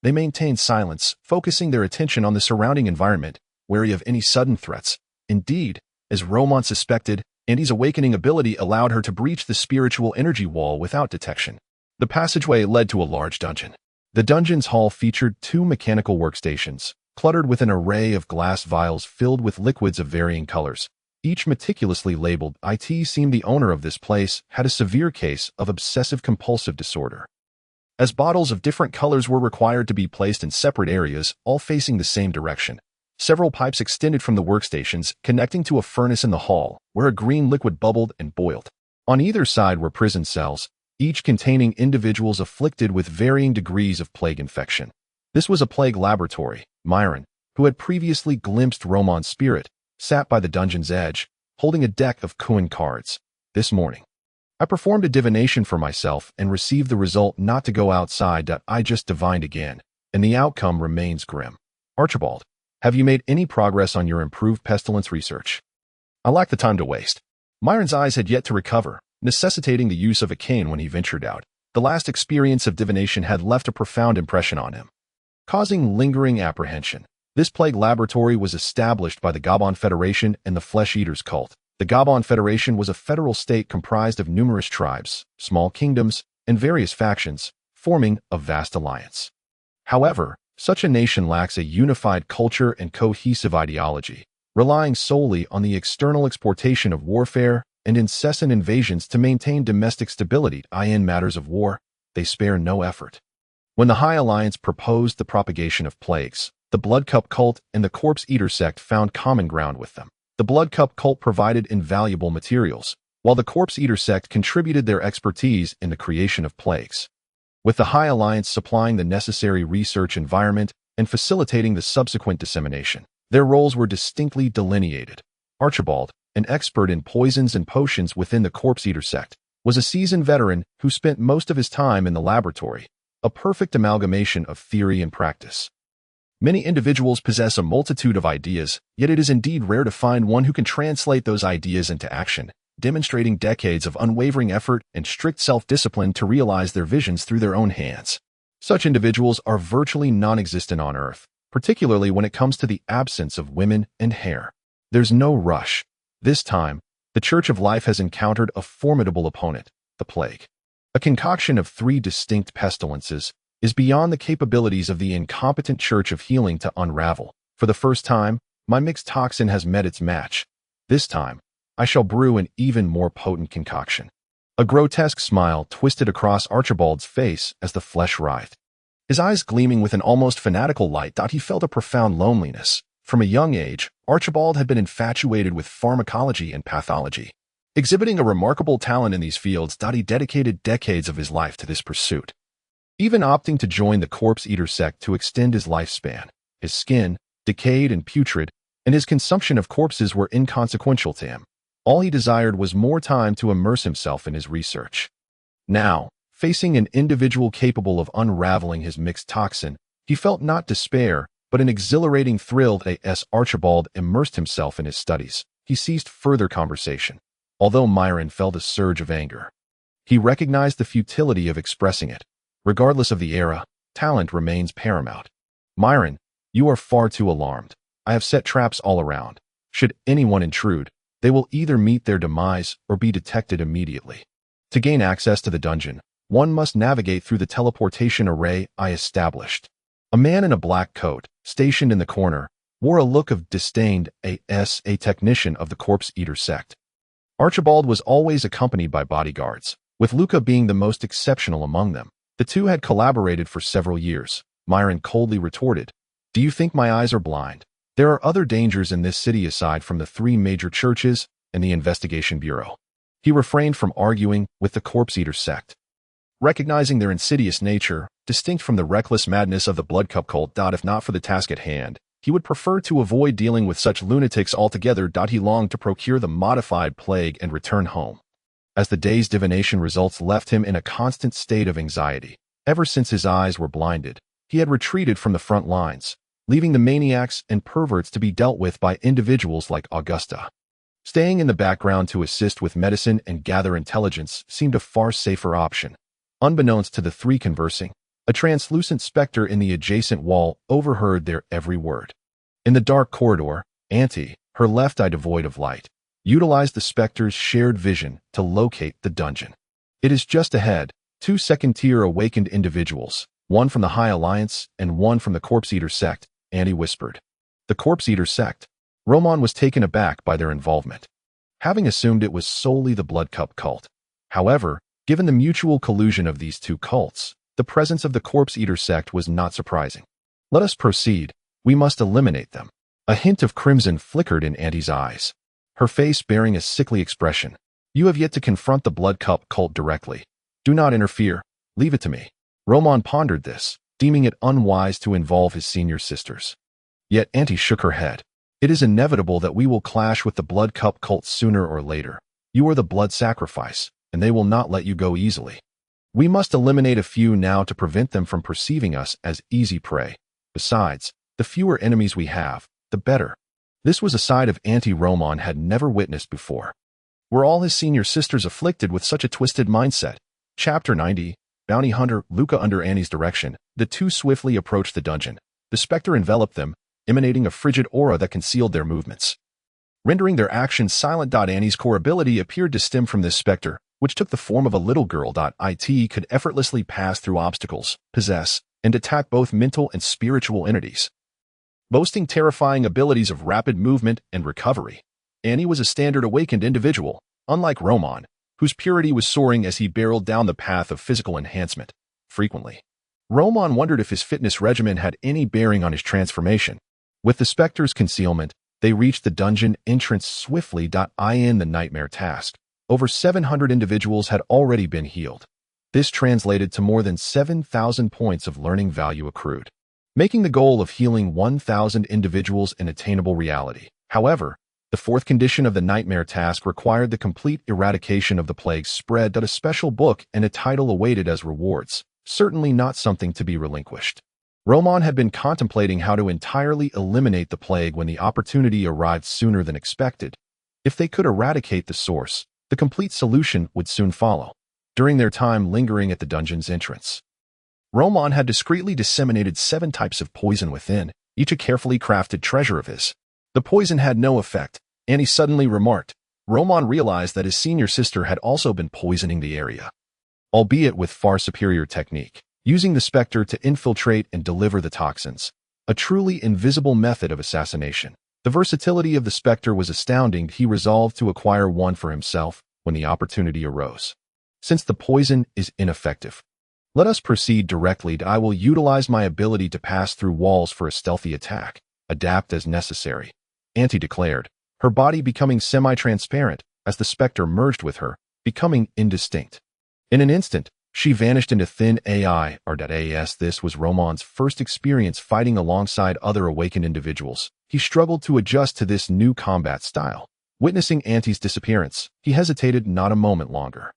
they maintained silence, focusing their attention on the surrounding environment, wary of any sudden threats. Indeed, as Roman suspected, Andy's awakening ability allowed her to breach the spiritual energy wall without detection. The passageway led to a large dungeon. The dungeon's hall featured two mechanical workstations, cluttered with an array of glass vials filled with liquids of varying colors. Each meticulously labeled. It seemed the owner of this place had a severe case of obsessive-compulsive disorder, as bottles of different colors were required to be placed in separate areas, all facing the same direction. Several pipes extended from the workstations, connecting to a furnace in the hall, where a green liquid bubbled and boiled. On either side were prison cells, each containing individuals afflicted with varying degrees of plague infection. This was a plague laboratory. Myron, who had previously glimpsed Roman's spirit, sat by the dungeon's edge, holding a deck of Kuan cards. This morning, I performed a divination for myself and received the result not to go outside. I just divined again, and the outcome remains grim. Archibald, have you made any progress on your improved pestilence research? I lack the time to waste. Myron's eyes had yet to recover, necessitating the use of a cane when he ventured out. The last experience of divination had left a profound impression on him, causing lingering apprehension. This plague laboratory was established by the Gabon Federation and the Flesh Eaters cult. The Gabon Federation was a federal state comprised of numerous tribes, small kingdoms, and various factions, forming a vast alliance. However, such a nation lacks a unified culture and cohesive ideology, relying solely on the external exportation of warfare and incessant invasions to maintain domestic stability. In matters of war, they spare no effort. When the High Alliance proposed the propagation of plagues, the Blood Cup cult and the Corpse Eater sect found common ground with them. The Blood Cup cult provided invaluable materials, while the Corpse Eater sect contributed their expertise in the creation of plagues, with the High Alliance supplying the necessary research environment and facilitating the subsequent dissemination. Their roles were distinctly delineated. Archibald, an expert in poisons and potions within the Corpse Eater sect, was a seasoned veteran who spent most of his time in the laboratory, a perfect amalgamation of theory and practice. Many individuals possess a multitude of ideas, yet it is indeed rare to find one who can translate those ideas into action, demonstrating decades of unwavering effort and strict self-discipline to realize their visions through their own hands. Such individuals are virtually non-existent on Earth, particularly when it comes to the absence of women and hair. There's no rush. This time, the Church of Life has encountered a formidable opponent, the plague. A concoction of 3 distinct pestilences is beyond the capabilities of the incompetent Church of Healing to unravel. For the first time, my mixed toxin has met its match. This time, I shall brew an even more potent concoction. A grotesque smile twisted across Archibald's face as the flesh writhed, his eyes gleaming with an almost fanatical light. He felt a profound loneliness. From a young age, Archibald had been infatuated with pharmacology and pathology. Exhibiting a remarkable talent in these fields, he dedicated decades of his life to this pursuit, even opting to join the Corpse Eater sect to extend his lifespan. His skin, decayed and putrid, and his consumption of corpses were inconsequential to him. All he desired was more time to immerse himself in his research. Now, facing an individual capable of unraveling his mixed toxin, he felt not despair, but an exhilarating thrill. As Archibald immersed himself in his studies, he ceased further conversation. Although Myron felt a surge of anger, he recognized the futility of expressing it. Regardless of the era, talent remains paramount. Myron, you are far too alarmed. I have set traps all around. Should anyone intrude, they will either meet their demise or be detected immediately. To gain access to the dungeon, one must navigate through the teleportation array I established. A man in a black coat, stationed in the corner, wore a look of disdain. A technician of the Corpse Eater sect. Archibald was always accompanied by bodyguards, with Luca being the most exceptional among them. The two had collaborated for several years. Myron coldly retorted, "Do you think my eyes are blind? There are other dangers in this city aside from the 3 major churches and the investigation bureau." He refrained from arguing with the Corpse Eater sect, recognizing their insidious nature, distinct from the reckless madness of the Blood Cup cult. If not for the task at hand, he would prefer to avoid dealing with such lunatics altogether. He longed to procure the modified plague and return home, as the day's divination results left him in a constant state of anxiety. Ever since his eyes were blinded, he had retreated from the front lines, leaving the maniacs and perverts to be dealt with by individuals like Augusta. Staying in the background to assist with medicine and gather intelligence seemed a far safer option. Unbeknownst to the 3 conversing, a translucent specter in the adjacent wall overheard their every word. In the dark corridor, Auntie, her left eye devoid of light, utilized the specter's shared vision to locate the dungeon. It is just ahead. 2 second-tier awakened individuals, one from the High Alliance and one from the Corpse Eater sect, Annie whispered. The Corpse Eater sect. Roman was taken aback by their involvement, having assumed it was solely the Blood Cup cult. However, given the mutual collusion of these two cults, the presence of the Corpse Eater sect was not surprising. Let us proceed. We must eliminate them. A hint of crimson flickered in Auntie's eyes, her face bearing a sickly expression. You have yet to confront the Blood Cup cult directly. Do not interfere. Leave it to me. Roman pondered this, deeming it unwise to involve his senior sisters. Yet Auntie shook her head. It is inevitable that we will clash with the Blood Cup cult sooner or later. You are the blood sacrifice, and they will not let you go easily. We must eliminate a few now to prevent them from perceiving us as easy prey. Besides, the fewer enemies we have, the better. This was a side of Auntie Roman had never witnessed before. Were all his senior sisters afflicted with such a twisted mindset? Chapter 90, Bounty Hunter Luca. Under Annie's direction, the two swiftly approached the dungeon. The specter enveloped them, emanating a frigid aura that concealed their movements, rendering their actions silent. Annie's core ability appeared to stem from this specter, which took the form of a little girl. It could effortlessly pass through obstacles, possess, and attack both mental and spiritual entities, boasting terrifying abilities of rapid movement and recovery. Annie was a standard awakened individual, unlike Roman, whose purity was soaring as he barreled down the path of physical enhancement. Frequently, Roman wondered if his fitness regimen had any bearing on his transformation. With the specter's concealment, they reached the dungeon entrance swiftly. In the nightmare task, over 700 individuals had already been healed. This translated to more than 7,000 points of learning value accrued, making the goal of healing 1,000 individuals an attainable reality. However, the fourth condition of the nightmare task required the complete eradication of the plague spread. A special book and a title awaited as rewards, certainly not something to be relinquished. Roman had been contemplating how to entirely eliminate the plague when the opportunity arrived sooner than expected. If they could eradicate the source, the complete solution would soon follow. During their time lingering at the dungeon's entrance, Roman had discreetly disseminated 7 types of poison within, each a carefully crafted treasure of his. The poison had no effect, and he suddenly remarked. Roman realized that his senior sister had also been poisoning the area, albeit with far superior technique, using the specter to infiltrate and deliver the toxins, a truly invisible method of assassination. The versatility of the specter was astounding. He resolved to acquire one for himself when the opportunity arose. Since the poison is ineffective, let us proceed directly. I will utilize my ability to pass through walls for a stealthy attack. Adapt as necessary, Auntie declared, her body becoming semi-transparent as the specter merged with her, becoming indistinct. In an instant, she vanished into thin AS. This was Roman's first experience fighting alongside other awakened individuals. He struggled to adjust to this new combat style. Witnessing Auntie's disappearance, he hesitated not a moment longer.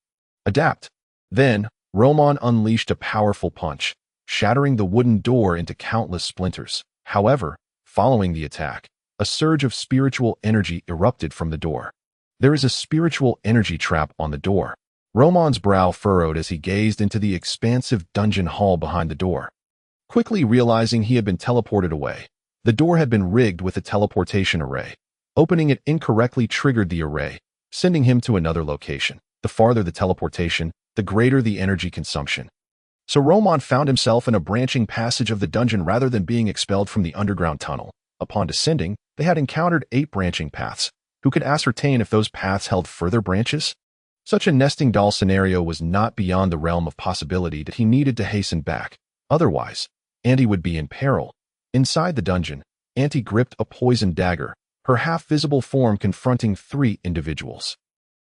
Adapt. Then, Roman unleashed a powerful punch, shattering the wooden door into countless splinters. However, following the attack, a surge of spiritual energy erupted from the door. There is a spiritual energy trap on the door. Roman's brow furrowed as he gazed into the expansive dungeon hall behind the door. Quickly realizing he had been teleported away, the door had been rigged with a teleportation array. Opening it incorrectly triggered the array, sending him to another location. The farther the teleportation, the greater the energy consumption. So Roman found himself in a branching passage of the dungeon rather than being expelled from the underground tunnel. Upon descending, they had encountered 8 branching paths. Who could ascertain if those paths held further branches? Such a nesting doll scenario was not beyond the realm of possibility that he needed to hasten back. Otherwise, Auntie would be in peril. Inside the dungeon, Auntie gripped a poisoned dagger, her half-visible form confronting 3 individuals.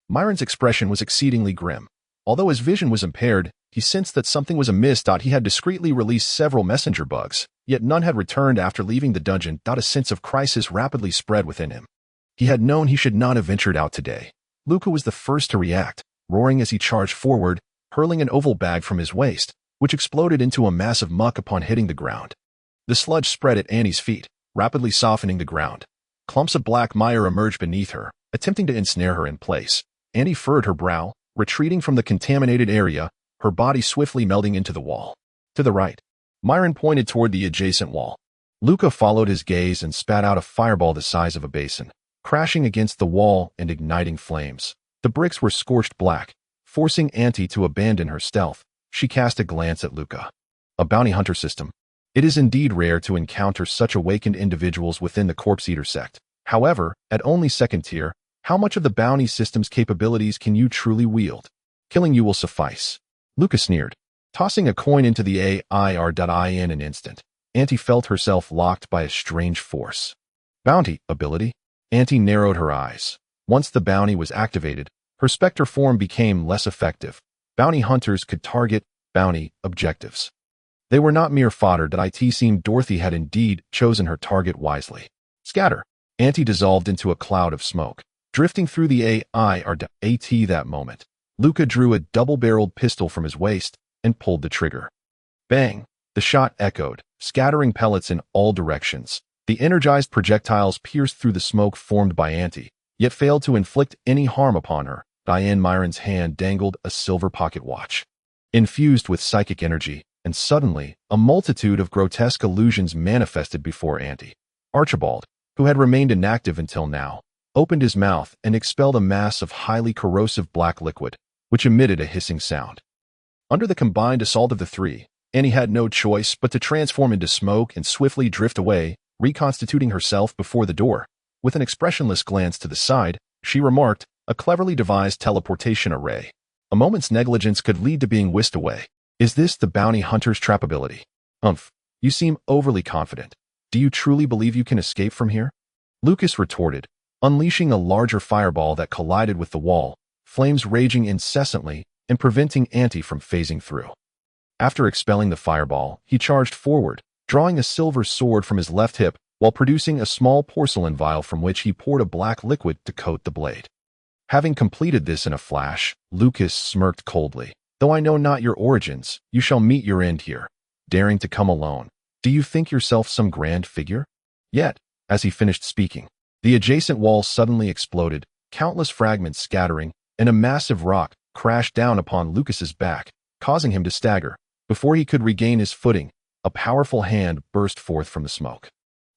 Myron's expression was exceedingly grim. Although his vision was impaired, he sensed that something was amiss. He had discreetly released several messenger bugs, yet none had returned after leaving the dungeon. A sense of crisis rapidly spread within him. He had known he should not have ventured out today. Luca was the first to react, roaring as he charged forward, hurling an oval bag from his waist, which exploded into a mass of muck upon hitting the ground. The sludge spread at Annie's feet, rapidly softening the ground. Clumps of black mire emerged beneath her, attempting to ensnare her in place. Annie furrowed her brow, retreating from the contaminated area, her body swiftly melding into the wall. To the right, Myron pointed toward the adjacent wall. Luca followed his gaze and spat out a fireball the size of a basin, crashing against the wall and igniting flames. The bricks were scorched black, forcing Auntie to abandon her stealth. She cast a glance at Luca. A bounty hunter system. It is indeed rare to encounter such awakened individuals within the Corpse Eater sect. However, at only second tier, how much of the bounty system's capabilities can you truly wield? Killing you will suffice. Lucas sneered, tossing a coin into the AIR.I in an instant. Auntie felt herself locked by a strange force. Bounty ability? Auntie narrowed her eyes. Once the bounty was activated, her specter form became less effective. Bounty hunters could target bounty objectives. They were not mere fodder. It seemed Dorothy had indeed chosen her target wisely. Scatter. Auntie dissolved into a cloud of smoke, drifting through the AIR.AT that moment. Luca drew a double-barreled pistol from his waist and pulled the trigger. Bang! The shot echoed, scattering pellets in all directions. The energized projectiles pierced through the smoke formed by Auntie, yet failed to inflict any harm upon her. Diane Myron's hand dangled a silver pocket watch, infused with psychic energy, and suddenly, a multitude of grotesque illusions manifested before Auntie. Archibald, who had remained inactive until now, opened his mouth and expelled a mass of highly corrosive black liquid, which emitted a hissing sound. Under the combined assault of the three, Annie had no choice but to transform into smoke and swiftly drift away, reconstituting herself before the door. With an expressionless glance to the side, she remarked, a cleverly devised teleportation array. A moment's negligence could lead to being whisked away. Is this the bounty hunter's trap ability? You seem overly confident. Do you truly believe you can escape from here? Lucas retorted, unleashing a larger fireball that collided with the wall, flames raging incessantly and preventing Auntie from phasing through. After expelling the fireball, he charged forward, drawing a silver sword from his left hip while producing a small porcelain vial from which he poured a black liquid to coat the blade. Having completed this in a flash, Lucas smirked coldly. Though I know not your origins, you shall meet your end here. Daring to come alone. Do you think yourself some grand figure? Yet, as he finished speaking, the adjacent wall suddenly exploded, countless fragments scattering, and a massive rock crashed down upon Lucas's back, causing him to stagger. Before he could regain his footing, a powerful hand burst forth from the smoke,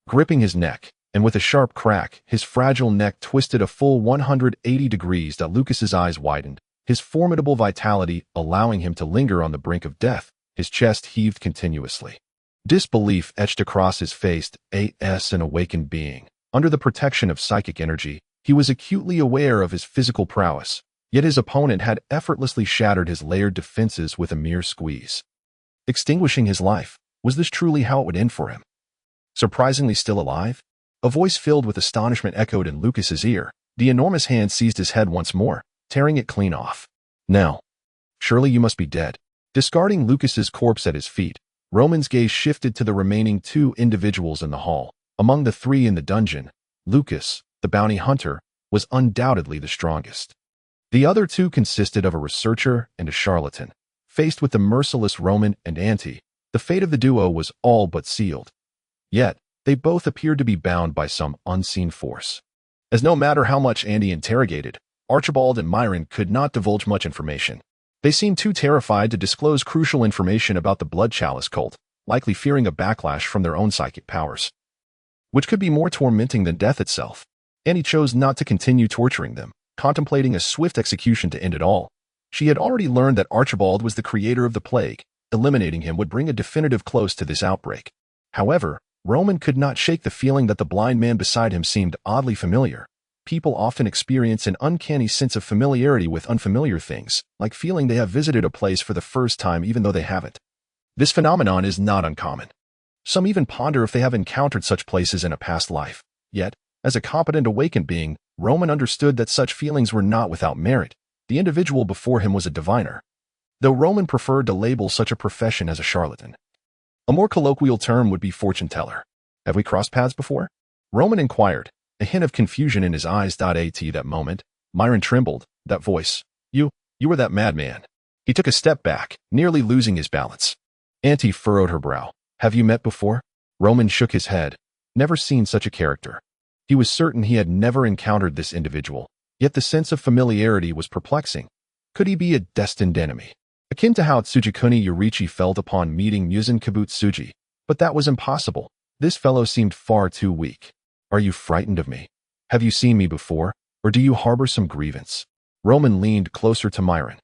gripping his neck, and with a sharp crack, his fragile neck twisted a full 180 degrees. Lucas's eyes widened, his formidable vitality allowing him to linger on the brink of death. His chest heaved continuously. Disbelief etched across his face. As an awakened being, under the protection of psychic energy, he was acutely aware of his physical prowess, yet his opponent had effortlessly shattered his layered defenses with a mere squeeze. Extinguishing his life, was this truly how it would end for him? Surprisingly still alive? A voice filled with astonishment echoed in Lucas's ear. The enormous hand seized his head once more, tearing it clean off. Now, surely you must be dead. Discarding Lucas's corpse at his feet, Roman's gaze shifted to the remaining two individuals in the hall. Among the three in the dungeon, Lucas, the bounty hunter, was undoubtedly the strongest. The other two consisted of a researcher and a charlatan. Faced with the merciless Roman and Auntie, the fate of the duo was all but sealed. Yet, they both appeared to be bound by some unseen force. As no matter how much Auntie interrogated, Archibald and Myron could not divulge much information. They seemed too terrified to disclose crucial information about the Blood Chalice cult, likely fearing a backlash from their own psychic powers, which could be more tormenting than death itself. Auntie chose not to continue torturing them, contemplating a swift execution to end it all. She had already learned that Archibald was the creator of the plague. Eliminating him would bring a definitive close to this outbreak. However, Roman could not shake the feeling that the blind man beside him seemed oddly familiar. People often experience an uncanny sense of familiarity with unfamiliar things, like feeling they have visited a place for the first time even though they haven't. This phenomenon is not uncommon. Some even ponder if they have encountered such places in a past life. Yet, as a competent awakened being, Roman understood that such feelings were not without merit. The individual before him was a diviner, though Roman preferred to label such a profession as a charlatan. A more colloquial term would be fortune teller. Have we crossed paths before? Roman inquired, a hint of confusion in his eyes. At that moment, Myron trembled. That voice. You were that madman. He took a step back, nearly losing his balance. Auntie furrowed her brow. Have you met before? Roman shook his head. Never seen such a character. He was certain he had never encountered this individual. Yet the sense of familiarity was perplexing. Could he be a destined enemy? Akin to how Tsujikuni Yorichi felt upon meeting Muzan Kabutsuji. But that was impossible. This fellow seemed far too weak. Are you frightened of me? Have you seen me before, or do you harbor some grievance? Roman leaned closer to Myron.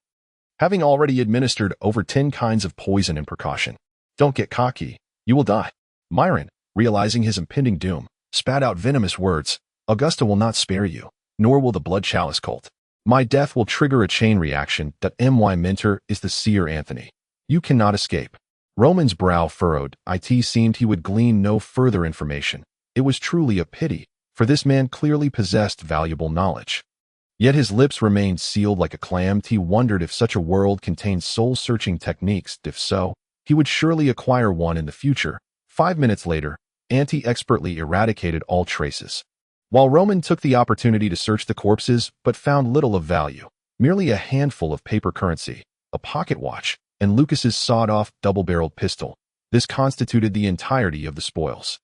Having already administered over 10 kinds of poison and precaution. Don't get cocky. You will die. Myron, realizing his impending doom, spat out venomous words. Augusta will not spare you, nor will the blood chalice cult. My death will trigger a chain reaction. My mentor is the seer Anthony. You cannot escape. Roman's brow furrowed. It seemed he would glean no further information. It was truly a pity, for this man clearly possessed valuable knowledge. Yet his lips remained sealed like a clam. He wondered if such a world contained soul-searching techniques. If so, he would surely acquire one in the future. 5 minutes later, Auntie expertly eradicated all traces. While Roman took the opportunity to search the corpses but found little of value, merely a handful of paper currency, a pocket watch, and Lucas's sawed-off double-barreled pistol, this constituted the entirety of the spoils.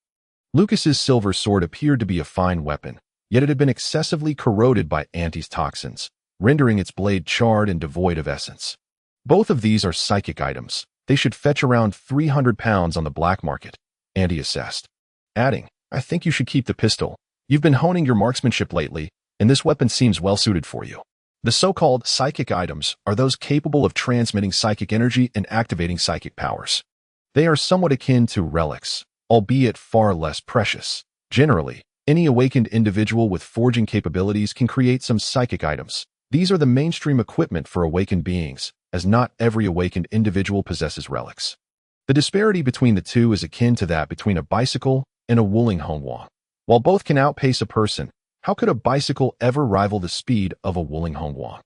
Lucas's silver sword appeared to be a fine weapon, yet it had been excessively corroded by Auntie's toxins, rendering its blade charred and devoid of essence. Both of these are psychic items. They should fetch around 300 pounds on the black market, Auntie assessed, adding, I think you should keep the pistol. You've been honing your marksmanship lately, and this weapon seems well suited for you. The so-called psychic items are those capable of transmitting psychic energy and activating psychic powers. They are somewhat akin to relics, albeit far less precious. Generally, any awakened individual with forging capabilities can create some psychic items. These are the mainstream equipment for awakened beings, as not every awakened individual possesses relics. The disparity between the two is akin to that between a bicycle and a Wuling Hongwang. While both can outpace a person, how could a bicycle ever rival the speed of a Wuling Hongwang?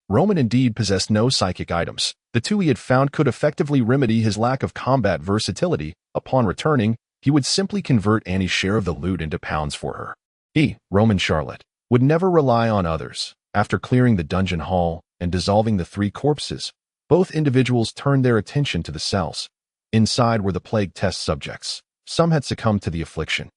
Roman indeed possessed no psychic items. The two he had found could effectively remedy his lack of combat versatility. Upon returning, he would simply convert Annie's share of the loot into pounds for her. He, Roman Charlotte, would never rely on others. After clearing the dungeon hall and dissolving the 3 corpses, both individuals turned their attention to the cells. Inside were the plague test subjects. Some had succumbed to the affliction,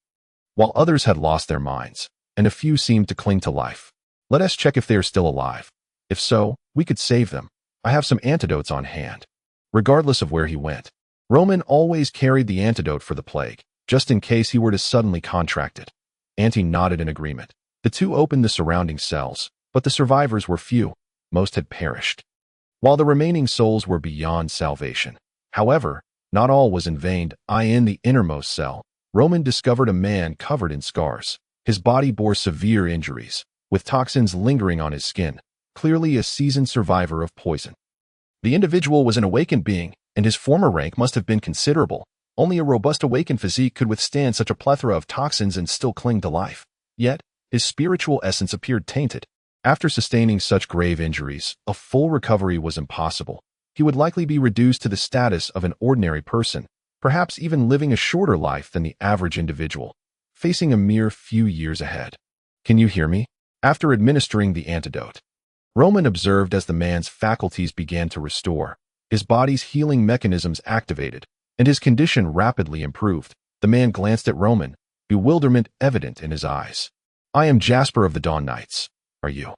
while others had lost their minds, and a few seemed to cling to life. Let us check if they are still alive. If so, we could save them. I have some antidotes on hand. Regardless of where he went, Roman always carried the antidote for the plague, just in case he were to suddenly contract it. Auntie nodded in agreement. The two opened the surrounding cells, but the survivors were few. Most had perished, while the remaining souls were beyond salvation. However, not all was in vain. In the innermost cell, Roman discovered a man covered in scars. His body bore severe injuries, with toxins lingering on his skin, clearly a seasoned survivor of poison. The individual was an awakened being, and his former rank must have been considerable. Only a robust awakened physique could withstand such a plethora of toxins and still cling to life. Yet, his spiritual essence appeared tainted. After sustaining such grave injuries, a full recovery was impossible. He would likely be reduced to the status of an ordinary person, perhaps even living a shorter life than the average individual, facing a mere few years ahead. Can you hear me? After administering the antidote, Roman observed as the man's faculties began to restore. His body's healing mechanisms activated, and his condition rapidly improved. The man glanced at Roman, bewilderment evident in his eyes. I am Jasper of the Dawn Knights. Are you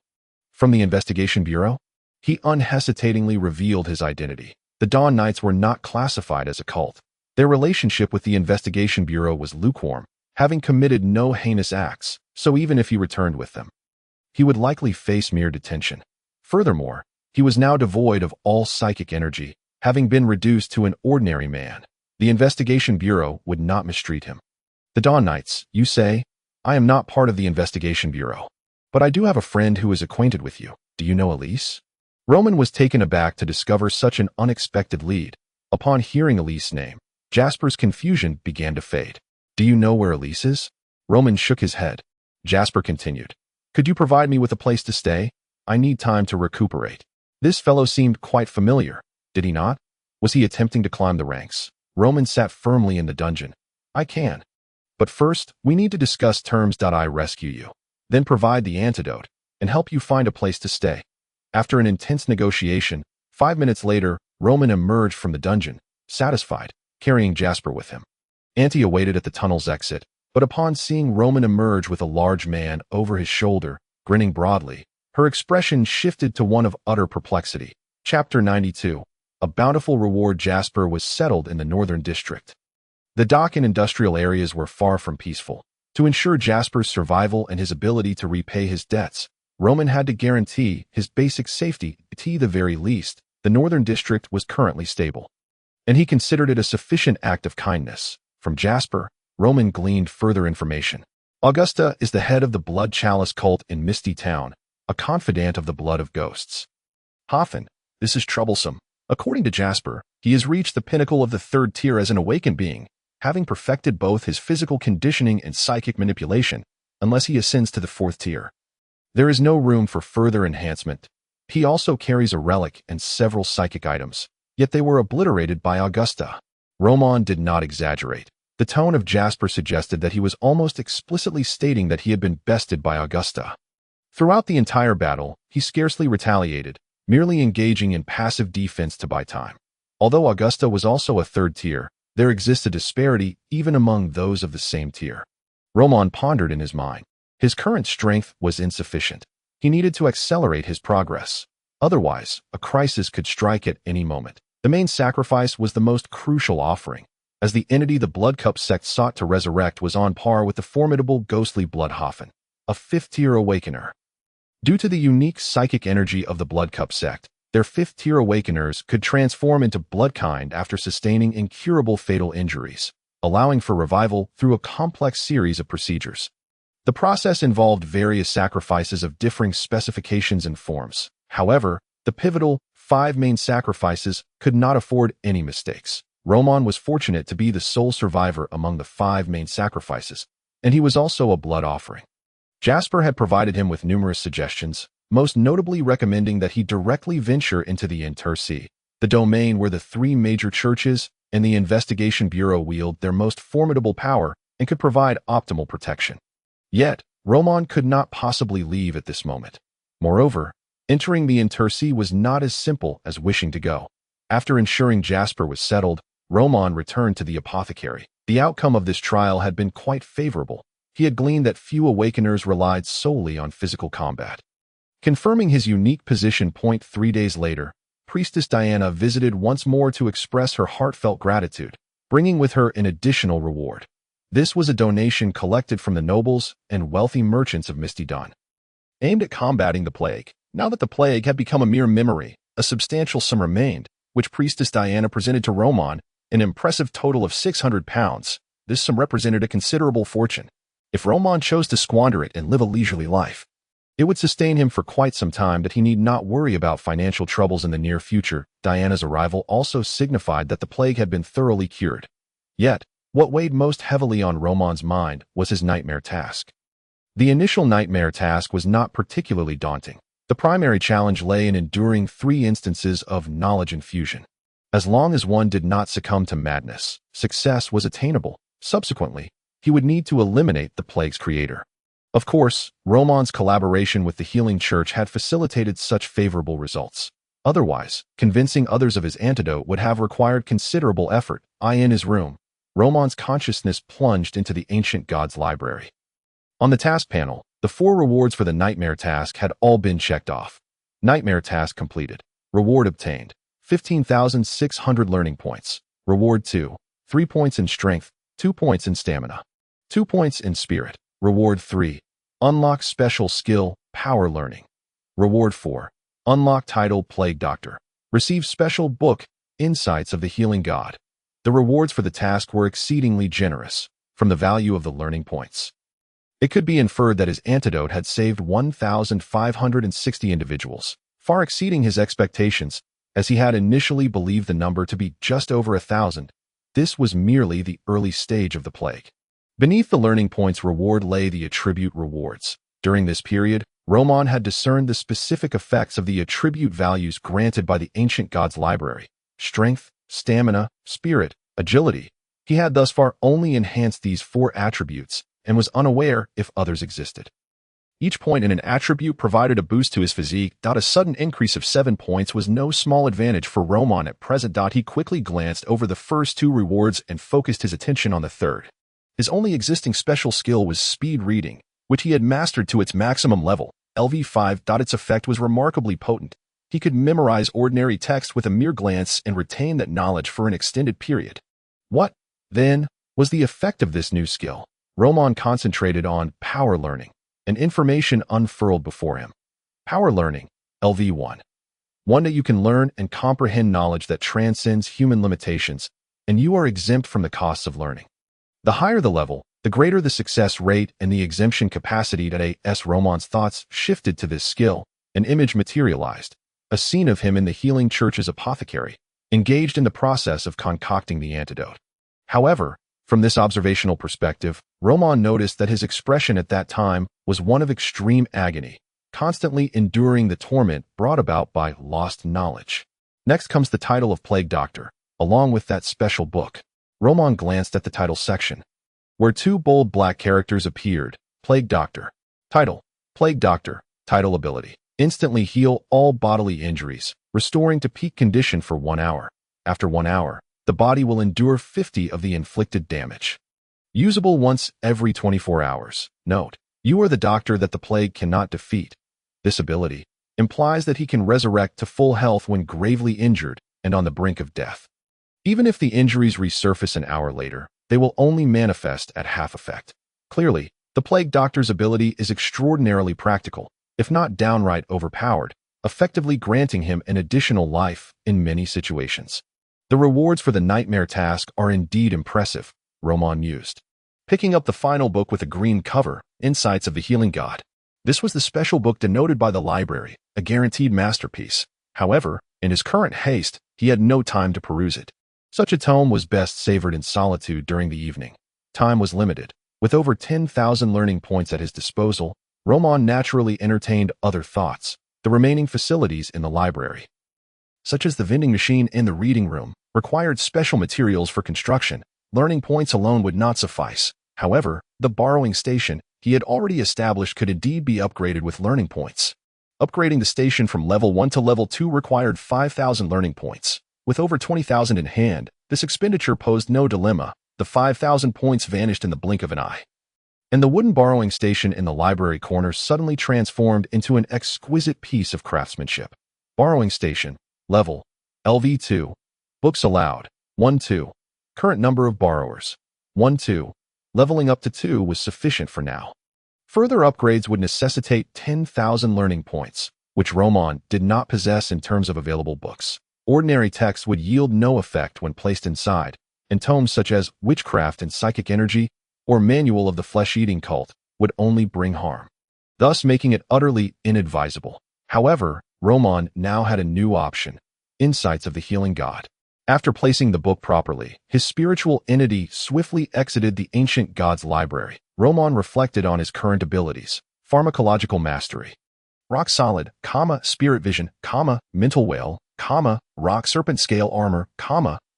from the Investigation Bureau? He unhesitatingly revealed his identity. The Dawn Knights were not classified as a cult. Their relationship with the Investigation Bureau was lukewarm, having committed no heinous acts, so even if he returned with them, he would likely face mere detention. Furthermore, he was now devoid of all psychic energy, having been reduced to an ordinary man. The Investigation Bureau would not mistreat him. The Dawn Knights, you say? I am not part of the Investigation Bureau, but I do have a friend who is acquainted with you. Do you know Elise? Roman was taken aback to discover such an unexpected lead. Upon hearing Elise's name, Jasper's confusion began to fade. Do you know where Elise is? Roman shook his head. Jasper continued. Could you provide me with a place to stay? I need time to recuperate. This fellow seemed quite familiar, did he not? Was he attempting to climb the ranks? Roman sat firmly in the dungeon. I can. But first, we need to discuss terms. I rescue you, then provide the antidote, and help you find a place to stay. After an intense negotiation, 5 minutes later, Roman emerged from the dungeon, satisfied, carrying Jasper with him. Auntie awaited at the tunnel's exit, but upon seeing Roman emerge with a large man over his shoulder, grinning broadly, her expression shifted to one of utter perplexity. Chapter 92. A bountiful reward. Jasper was settled in the northern district. The dock and industrial areas were far from peaceful. To ensure Jasper's survival and his ability to repay his debts, Roman had to guarantee his basic safety. To the very least, the northern district was currently stable. and he considered it a sufficient act of kindness. From Jasper, Roman gleaned further information. Augusta is the head of the Blood Chalice cult in Misty Town, a confidant of the blood of ghosts. Hoffen, this is troublesome. According to Jasper, he has reached the pinnacle of the third tier as an awakened being, having perfected both his physical conditioning and psychic manipulation, unless he ascends to the fourth tier. There is no room for further enhancement. He also carries a relic and several psychic items, yet they were obliterated by Augusta. Roman did not exaggerate. The tone of Jasper suggested that he was almost explicitly stating that he had been bested by Augusta. Throughout the entire battle, he scarcely retaliated, merely engaging in passive defense to buy time. Although Augusta was also a third tier, there exists a disparity even among those of the same tier. Roman pondered in his mind. His current strength was insufficient. He needed to accelerate his progress. Otherwise, a crisis could strike at any moment. The main sacrifice was the most crucial offering, as the entity the Blood Cup sect sought to resurrect was on par with the formidable ghostly Bloodhoffen, a fifth-tier awakener. Due to the unique psychic energy of the Blood Cup sect, their fifth-tier awakeners could transform into bloodkind after sustaining incurable fatal injuries, allowing for revival through a complex series of procedures. The process involved various sacrifices of differing specifications and forms. However, the pivotal 5 main sacrifices could not afford any mistakes. Roman was fortunate to be the sole survivor among the 5 main sacrifices, and he was also a blood offering. Jasper had provided him with numerous suggestions, most notably recommending that he directly venture into the Interse, the domain where the 3 major churches and the Investigation Bureau wield their most formidable power and could provide optimal protection. Yet, Roman could not possibly leave at this moment. Moreover, entering the Interse was not as simple as wishing to go. After ensuring Jasper was settled, Roman returned to the apothecary. The outcome of this trial had been quite favorable. He had gleaned that few awakeners relied solely on physical combat. Confirming his unique position. 3 days later, Priestess Diana visited once more to express her heartfelt gratitude, bringing with her an additional reward. This was a donation collected from the nobles and wealthy merchants of Misty Dawn, aimed at combating the plague. Now that the plague had become a mere memory, a substantial sum remained, which Priestess Diana presented to Roman, an impressive total of 600 pounds. This sum represented a considerable fortune. If Roman chose to squander it and live a leisurely life, it would sustain him for quite some time that he need not worry about financial troubles in the near future. Diana's arrival also signified that the plague had been thoroughly cured. Yet, what weighed most heavily on Roman's mind was his nightmare task. The initial nightmare task was not particularly daunting. The primary challenge lay in enduring 3 instances of knowledge infusion. As long as one did not succumb to madness, success was attainable. Subsequently, he would need to eliminate the plague's creator. Of course, Roman's collaboration with the Healing Church had facilitated such favorable results. Otherwise, convincing others of his antidote would have required considerable effort. In his room, Roman's consciousness plunged into the ancient god's library. On the task panel, the 4 rewards for the nightmare task had all been checked off. Nightmare task completed. Reward obtained. 15,600 learning points. Reward 2. 3 points in strength, 2 points in stamina, 2 points in spirit. Reward 3. Unlock special skill, power learning. Reward 4. Unlock title, Plague Doctor. Receive special book, Insights of the Healing God. The rewards for the task were exceedingly generous, from the value of the learning points. It could be inferred that his antidote had saved 1,560 individuals, far exceeding his expectations, as he had initially believed the number to be just over 1,000. This was merely the early stage of the plague. Beneath the learning points reward lay the attribute rewards. During this period, Roman had discerned the specific effects of the attribute values granted by the ancient god's library: strength, stamina, spirit, agility. He had thus far only enhanced these 4 attributes and was unaware if others existed. Each point in an attribute provided a boost to his physique. A sudden increase of 7 points was no small advantage for Roman at present. He quickly glanced over the first 2 rewards and focused his attention on the third. His only existing special skill was speed reading, which he had mastered to its maximum level, LV5. Its effect was remarkably potent. He could memorize ordinary text with a mere glance and retain that knowledge for an extended period. What, then, was the effect of this new skill? Roman concentrated on power learning, and information unfurled before him. Power learning, LV1. one that you can learn and comprehend knowledge that transcends human limitations, and you are exempt from the costs of learning. The higher the level, the greater the success rate and the exemption capacity that A.S. Roman's thoughts shifted to this skill. An image materialized, a scene of him in the healing church's apothecary, engaged in the process of concocting the antidote. However, from this observational perspective, Roman noticed that his expression at that time was one of extreme agony, constantly enduring the torment brought about by lost knowledge. Next comes the title of Plague Doctor, along with that special book. Roman glanced at the title section, where two bold black characters appeared. Plague Doctor. Title: Plague Doctor. Title: Ability: instantly heal all bodily injuries, restoring to peak condition for 1 hour. After 1 hour, the body will endure 50 of the inflicted damage. Usable once every 24 hours. Note: you are the doctor that the plague cannot defeat. This ability implies that he can resurrect to full health when gravely injured and on the brink of death. Even if the injuries resurface an hour later, they will only manifest at half effect. Clearly, the Plague Doctor's ability is extraordinarily practical, if not downright overpowered, effectively granting him an additional life in many situations. The rewards for the nightmare task are indeed impressive, Roman mused. Picking up the final book with a green cover, Insights of the Healing God. This was the special book denoted by the library, a guaranteed masterpiece. However, in his current haste, he had no time to peruse it. Such a tome was best savored in solitude during the evening. Time was limited. With over 10,000 learning points at his disposal, Roman naturally entertained other thoughts. The remaining facilities in the library, such as the vending machine in the reading room, required special materials for construction. Learning points alone would not suffice. However, the borrowing station he had already established could indeed be upgraded with learning points. Upgrading the station from level 1 to level 2 required 5,000 learning points. With over 20,000 in hand, this expenditure posed no dilemma. The 5,000 points vanished in the blink of an eye. And the wooden borrowing station in the library corner suddenly transformed into an exquisite piece of craftsmanship. Borrowing station. Level: LV2. Books allowed: 1-2. Current number of borrowers: 1-2. Leveling up to 2 was sufficient for now. Further upgrades would necessitate 10,000 learning points, which Roman did not possess in terms of available books. Ordinary text would yield no effect when placed inside, and tomes such as Witchcraft and Psychic Energy or Manual of the Flesh-Eating Cult would only bring harm, thus making it utterly inadvisable. However, Roman now had a new option: Insights of the Healing God. After placing the book properly, his spiritual entity swiftly exited the ancient god's library. Roman reflected on his current abilities: Pharmacological Mastery, Rock Solid, Spirit Vision, Mental Whale, Rock Serpent Scale Armor,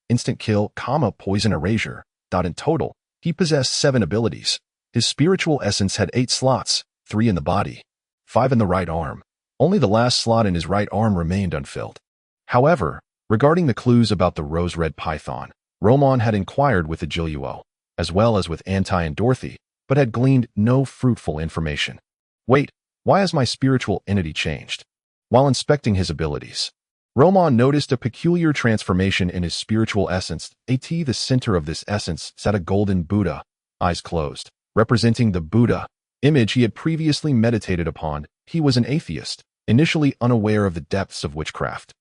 Instant Kill, Poison Erasure. In total, he possessed 7 abilities. His spiritual essence had 8 slots, 3 in the body, 5 in the right arm. Only the last slot in his right arm remained unfilled. However, regarding the clues about the rose-red python, Roman had inquired with Agilio, as well as with Anti and Dorothy, but had gleaned no fruitful information. Wait, why has my spiritual entity changed? While inspecting his abilities, Roman noticed a peculiar transformation in his spiritual essence. At the center of this essence sat a golden Buddha, eyes closed, representing the Buddha image he had previously meditated upon. He was an atheist, initially unaware of the depths of witchcraft,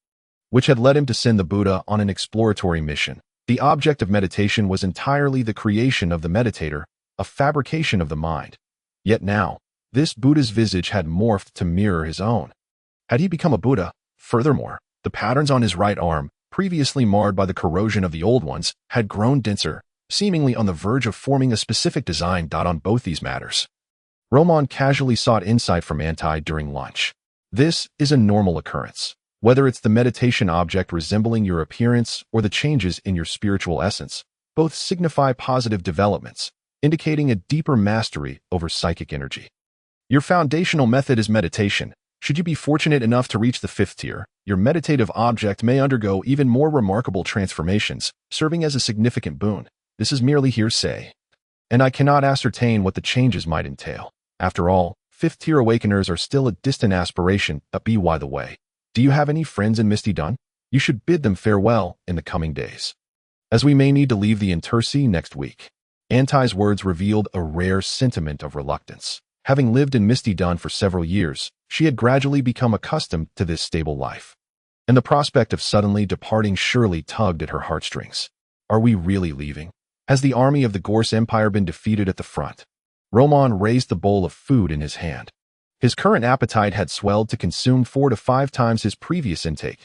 which had led him to send the Buddha on an exploratory mission. The object of meditation was entirely the creation of the meditator, a fabrication of the mind. Yet now, this Buddha's visage had morphed to mirror his own. Had he become a Buddha? Furthermore, the patterns on his right arm, previously marred by the corrosion of the old ones, had grown denser, seemingly on the verge of forming a specific design. On both these matters, Roman casually sought insight from Anti during lunch. This is a normal occurrence. Whether it's the meditation object resembling your appearance or the changes in your spiritual essence, both signify positive developments, indicating a deeper mastery over psychic energy. Your foundational method is meditation. Should you be fortunate enough to reach the 5th tier, your meditative object may undergo even more remarkable transformations, serving as a significant boon. This is merely hearsay, and I cannot ascertain what the changes might entail. After all, 5th tier awakeners are still a distant aspiration. By the way, do you have any friends in Misty Dun? You should bid them farewell in the coming days, as we may need to leave the Intercy next week. Anti's words revealed a rare sentiment of reluctance. Having lived in Misty Dun for several years, she had gradually become accustomed to this stable life. and the prospect of suddenly departing surely tugged at her heartstrings. Are we really leaving? Has the army of the Gorse Empire been defeated at the front? Roman raised the bowl of food in his hand. His current appetite had swelled to consume 4 to 5 times his previous intake.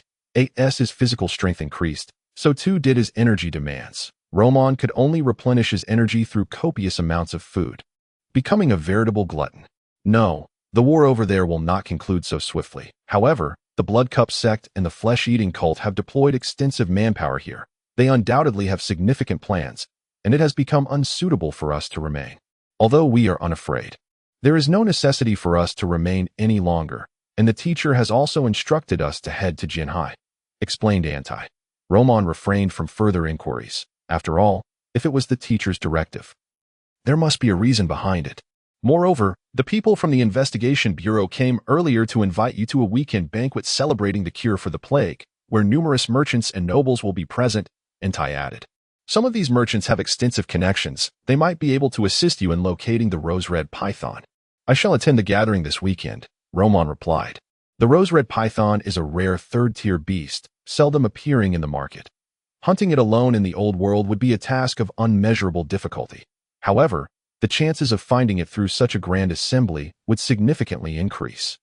As his physical strength increased, so too did his energy demands. Roman could only replenish his energy through copious amounts of food, becoming a veritable glutton. No, the war over there will not conclude so swiftly. However, the Blood Cup sect and the flesh-eating cult have deployed extensive manpower here. They undoubtedly have significant plans, and it has become unsuitable for us to remain. Although we are unafraid, there is no necessity for us to remain any longer, and the teacher has also instructed us to head to Jinhai, explained Anti. Roman refrained from further inquiries. After all, if it was the teacher's directive, there must be a reason behind it. Moreover, the people from the Investigation Bureau came earlier to invite you to a weekend banquet celebrating the cure for the plague, where numerous merchants and nobles will be present, Anti added. Some of these merchants have extensive connections. They might be able to assist you in locating the rose-red python. I shall attend the gathering this weekend, Roman replied. The rose-red python is a rare third-tier beast, seldom appearing in the market. Hunting it alone in the old world would be a task of unmeasurable difficulty. However, the chances of finding it through such a grand assembly would significantly increase.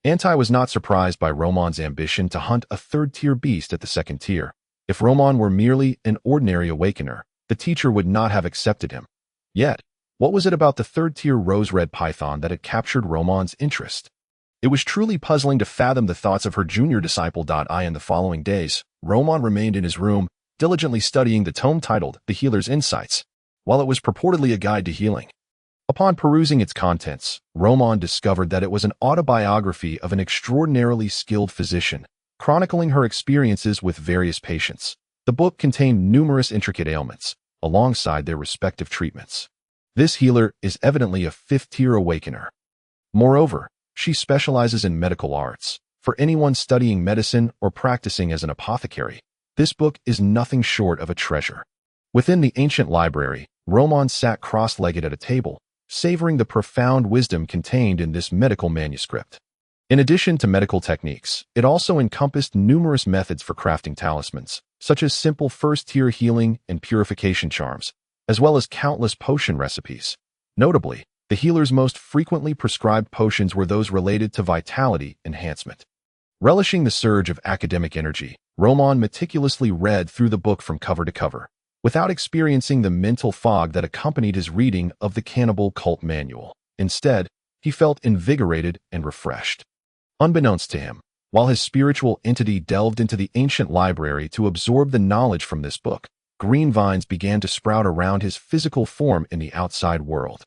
Anti was not surprised by Roman's ambition to hunt a third-tier beast at the second tier. If Roman were merely an ordinary awakener, the teacher would not have accepted him. Yet, what was it about the third-tier rose-red python that had captured Roman's interest? It was truly puzzling to fathom the thoughts of her junior disciple. In the following days, Roman remained in his room, diligently studying the tome titled The Healer's Insights, while it was purportedly a guide to healing. Upon perusing its contents, Roman discovered that it was an autobiography of an extraordinarily skilled physician, chronicling her experiences with various patients. The book contained numerous intricate ailments, alongside their respective treatments. This healer is evidently a fifth-tier awakener. Moreover, she specializes in medical arts. For anyone studying medicine or practicing as an apothecary, this book is nothing short of a treasure. Within the ancient library, Roman sat cross-legged at a table, savoring the profound wisdom contained in this medical manuscript. In addition to medical techniques, it also encompassed numerous methods for crafting talismans, such as simple first-tier healing and purification charms, as well as countless potion recipes. Notably, the healer's most frequently prescribed potions were those related to vitality enhancement. Relishing the surge of academic energy, Roman meticulously read through the book from cover to cover, without experiencing the mental fog that accompanied his reading of the Cannibal Cult Manual. Instead, he felt invigorated and refreshed. Unbeknownst to him, while his spiritual entity delved into the ancient library to absorb the knowledge from this book, green vines began to sprout around his physical form in the outside world.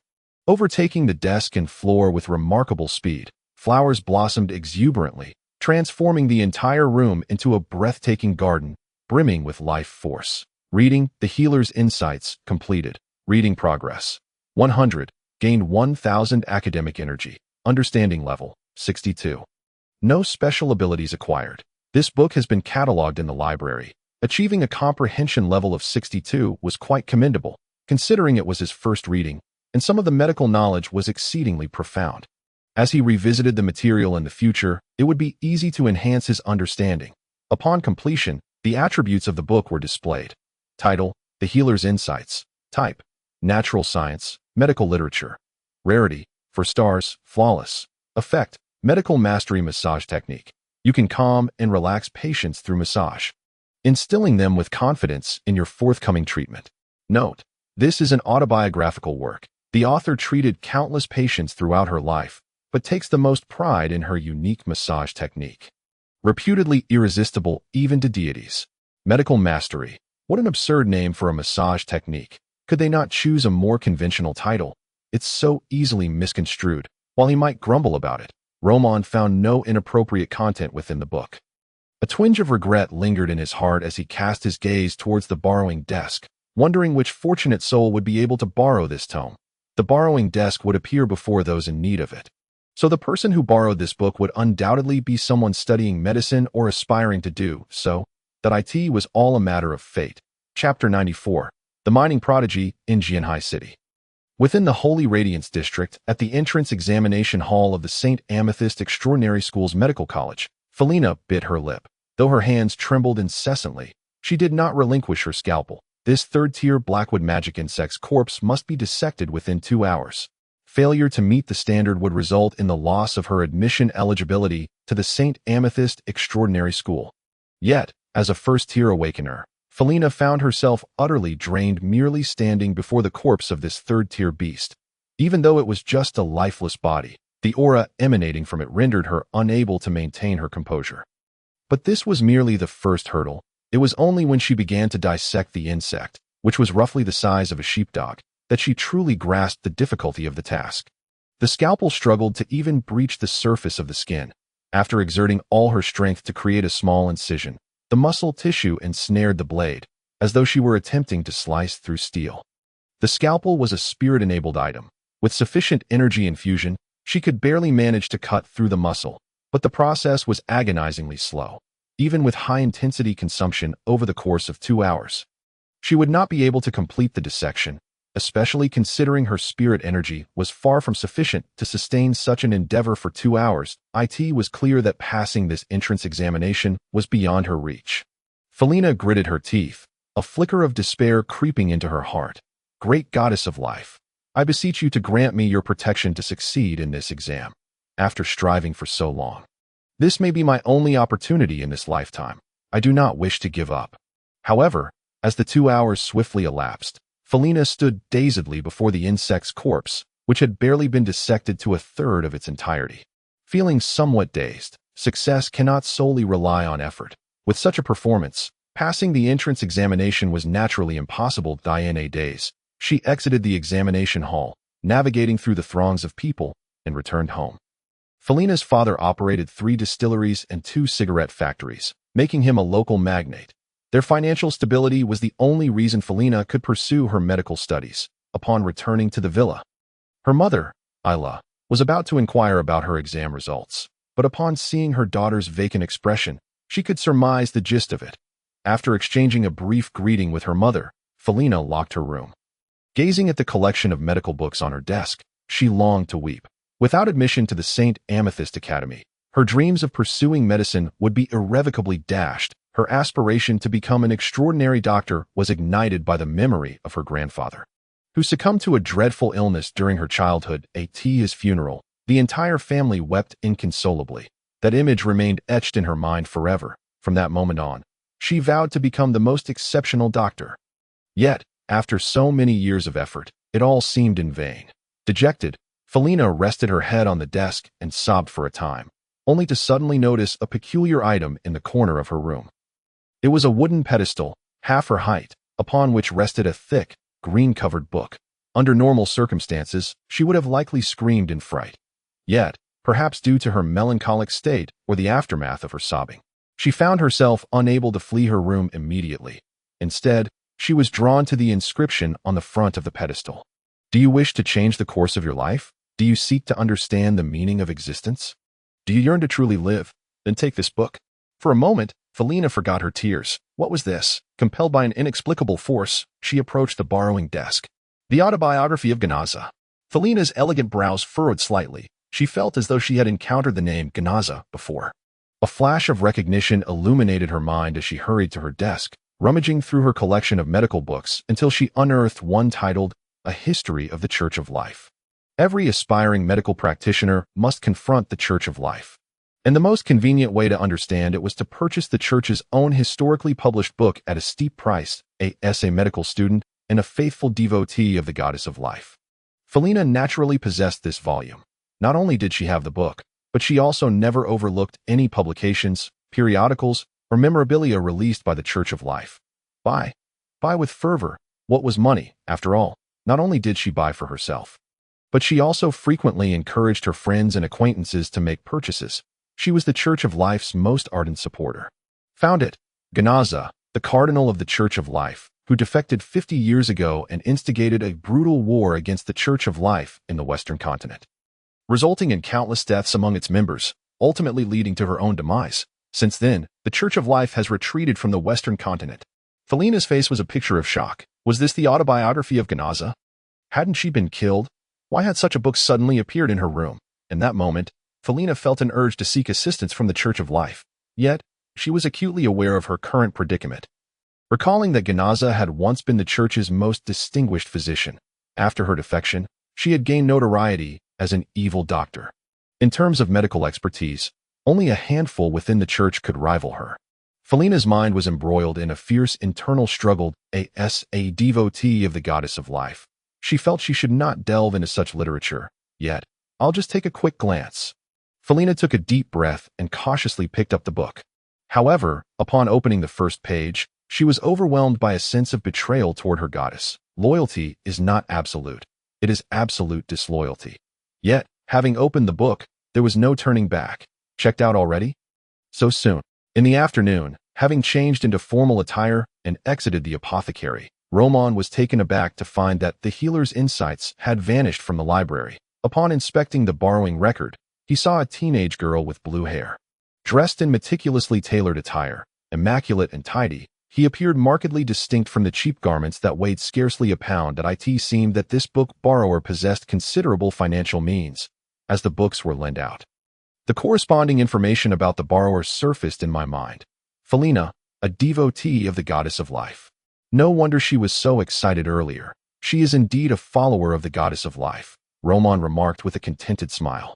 Overtaking the desk and floor with remarkable speed, flowers blossomed exuberantly, transforming the entire room into a breathtaking garden, brimming with life force. Reading The Healer's Insights completed. Reading progress. 100. Gained 1,000 academic energy. Understanding level 62. No special abilities acquired. This book has been cataloged in the library. Achieving a comprehension level of 62 was quite commendable, considering it was his first reading, and some of the medical knowledge was exceedingly profound. As he revisited the material in the future, it would be easy to enhance his understanding. Upon completion, the attributes of the book were displayed. Title: The Healer's Insights. Type: Natural Science, Medical Literature. Rarity: 4 stars, Flawless. Effect: Medical Mastery Massage Technique. You can calm and relax patients through massage, instilling them with confidence in your forthcoming treatment. Note: this is an autobiographical work. The author treated countless patients throughout her life, but takes the most pride in her unique massage technique. Reputedly irresistible even to deities. Medical Mastery. What an absurd name for a massage technique. Could they not choose a more conventional title? It's so easily misconstrued. While he might grumble about it, Roman found no inappropriate content within the book. A twinge of regret lingered in his heart as he cast his gaze towards the borrowing desk, wondering which fortunate soul would be able to borrow this tome. The borrowing desk would appear before those in need of it. So the person who borrowed this book would undoubtedly be someone studying medicine or aspiring to do so. That it was all a matter of fate. Chapter 94. The Mining Prodigy in Jinhai City. Within the Holy Radiance District, at the entrance examination hall of the St. Amethyst Extraordinary School's Medical College, Felina bit her lip. Though her hands trembled incessantly, she did not relinquish her scalpel. This third-tier Blackwood magic insect's corpse must be dissected within 2 hours. Failure to meet the standard would result in the loss of her admission eligibility to the St. Amethyst Extraordinary School. Yet, as a first-tier awakener, Felina found herself utterly drained merely standing before the corpse of this third-tier beast. Even though it was just a lifeless body, the aura emanating from it rendered her unable to maintain her composure. But this was merely the first hurdle. It was only when she began to dissect the insect, which was roughly the size of a sheepdog, that she truly grasped the difficulty of the task. The scalpel struggled to even breach the surface of the skin. After exerting all her strength to create a small incision, the muscle tissue ensnared the blade, as though she were attempting to slice through steel. The scalpel was a spirit-enabled item. With sufficient energy infusion, she could barely manage to cut through the muscle, but the process was agonizingly slow, even with high-intensity consumption over the course of 2 hours. She would not be able to complete the dissection, especially considering her spirit energy was far from sufficient to sustain such an endeavor for 2 hours. It was clear that passing this entrance examination was beyond her reach. Felina gritted her teeth, a flicker of despair creeping into her heart. Great goddess of life, I beseech you to grant me your protection to succeed in this exam. After striving for so long, this may be my only opportunity in this lifetime. I do not wish to give up. However, as the 2 hours swiftly elapsed, Felina stood dazedly before the insect's corpse, which had barely been dissected to a third of its entirety. Feeling somewhat dazed, success cannot solely rely on effort. With such a performance, passing the entrance examination was naturally impossible. In a daze, she exited the examination hall, navigating through the throngs of people, and returned home. Felina's father operated 3 distilleries and 2 cigarette factories, making him a local magnate. Their financial stability was the only reason Felina could pursue her medical studies. Upon returning to the villa, her mother, Isla, was about to inquire about her exam results, but upon seeing her daughter's vacant expression, she could surmise the gist of it. After exchanging a brief greeting with her mother, Felina locked her room. Gazing at the collection of medical books on her desk, she longed to weep. Without admission to the St. Amethyst Academy, her dreams of pursuing medicine would be irrevocably dashed. Her aspiration to become an extraordinary doctor was ignited by the memory of her grandfather, who succumbed to a dreadful illness during her childhood. At his funeral, the entire family wept inconsolably. That image remained etched in her mind forever. From that moment on, she vowed to become the most exceptional doctor. Yet, after so many years of effort, it all seemed in vain. Dejected, Felina rested her head on the desk and sobbed for a time, only to suddenly notice a peculiar item in the corner of her room. It was a wooden pedestal, half her height, upon which rested a thick, green-covered book. Under normal circumstances, she would have likely screamed in fright. Yet, perhaps due to her melancholic state or the aftermath of her sobbing, she found herself unable to flee her room immediately. Instead, she was drawn to the inscription on the front of the pedestal. Do you wish to change the course of your life? Do you seek to understand the meaning of existence? Do you yearn to truly live? Then take this book. For a moment, Felina forgot her tears. What was this? Compelled by an inexplicable force, she approached the borrowing desk. The autobiography of Ganaza. Felina's elegant brows furrowed slightly. She felt as though she had encountered the name Ganaza before. A flash of recognition illuminated her mind as she hurried to her desk, rummaging through her collection of medical books until she unearthed one titled, A History of the Church of Life. Every aspiring medical practitioner must confront the Church of Life. And the most convenient way to understand it was to purchase the Church's own historically published book at a steep price. As a medical student and a faithful devotee of the Goddess of Life, Felina naturally possessed this volume. Not only did she have the book, but she also never overlooked any publications, periodicals, or memorabilia released by the Church of Life. Buy with fervor. What was money, after all? Not only did she buy for herself, but she also frequently encouraged her friends and acquaintances to make purchases. She was the Church of Life's most ardent supporter. Found it. Ganaza, the cardinal of the Church of Life, who defected 50 years ago and instigated a brutal war against the Church of Life in the Western continent, resulting in countless deaths among its members, ultimately leading to her own demise. Since then, the Church of Life has retreated from the Western continent. Felina's face was a picture of shock. Was this the autobiography of Ganaza? Hadn't she been killed? Why had such a book suddenly appeared in her room? In that moment, Felina felt an urge to seek assistance from the Church of Life. Yet, she was acutely aware of her current predicament. Recalling that Ganaza had once been the church's most distinguished physician, after her defection, she had gained notoriety as an evil doctor. In terms of medical expertise, only a handful within the church could rival her. Felina's mind was embroiled in a fierce internal struggle. As a devotee of the goddess of life, she felt she should not delve into such literature, yet, I'll just take a quick glance. Felina took a deep breath and cautiously picked up the book. However, upon opening the first page, she was overwhelmed by a sense of betrayal toward her goddess. Loyalty is not absolute. It is absolute disloyalty. Yet, having opened the book, there was no turning back. Checked out already? So soon. In the afternoon, having changed into formal attire and exited the apothecary, Roman was taken aback to find that the healer's insights had vanished from the library. Upon inspecting the borrowing record, he saw a teenage girl with blue hair. Dressed in meticulously tailored attire, immaculate and tidy, he appeared markedly distinct from the cheap garments that weighed scarcely a pound. It seemed that this book borrower possessed considerable financial means, as the books were lent out. The corresponding information about the borrower surfaced in my mind. Felina, a devotee of the goddess of life. No wonder she was so excited earlier. She is indeed a follower of the goddess of life, Roman remarked with a contented smile.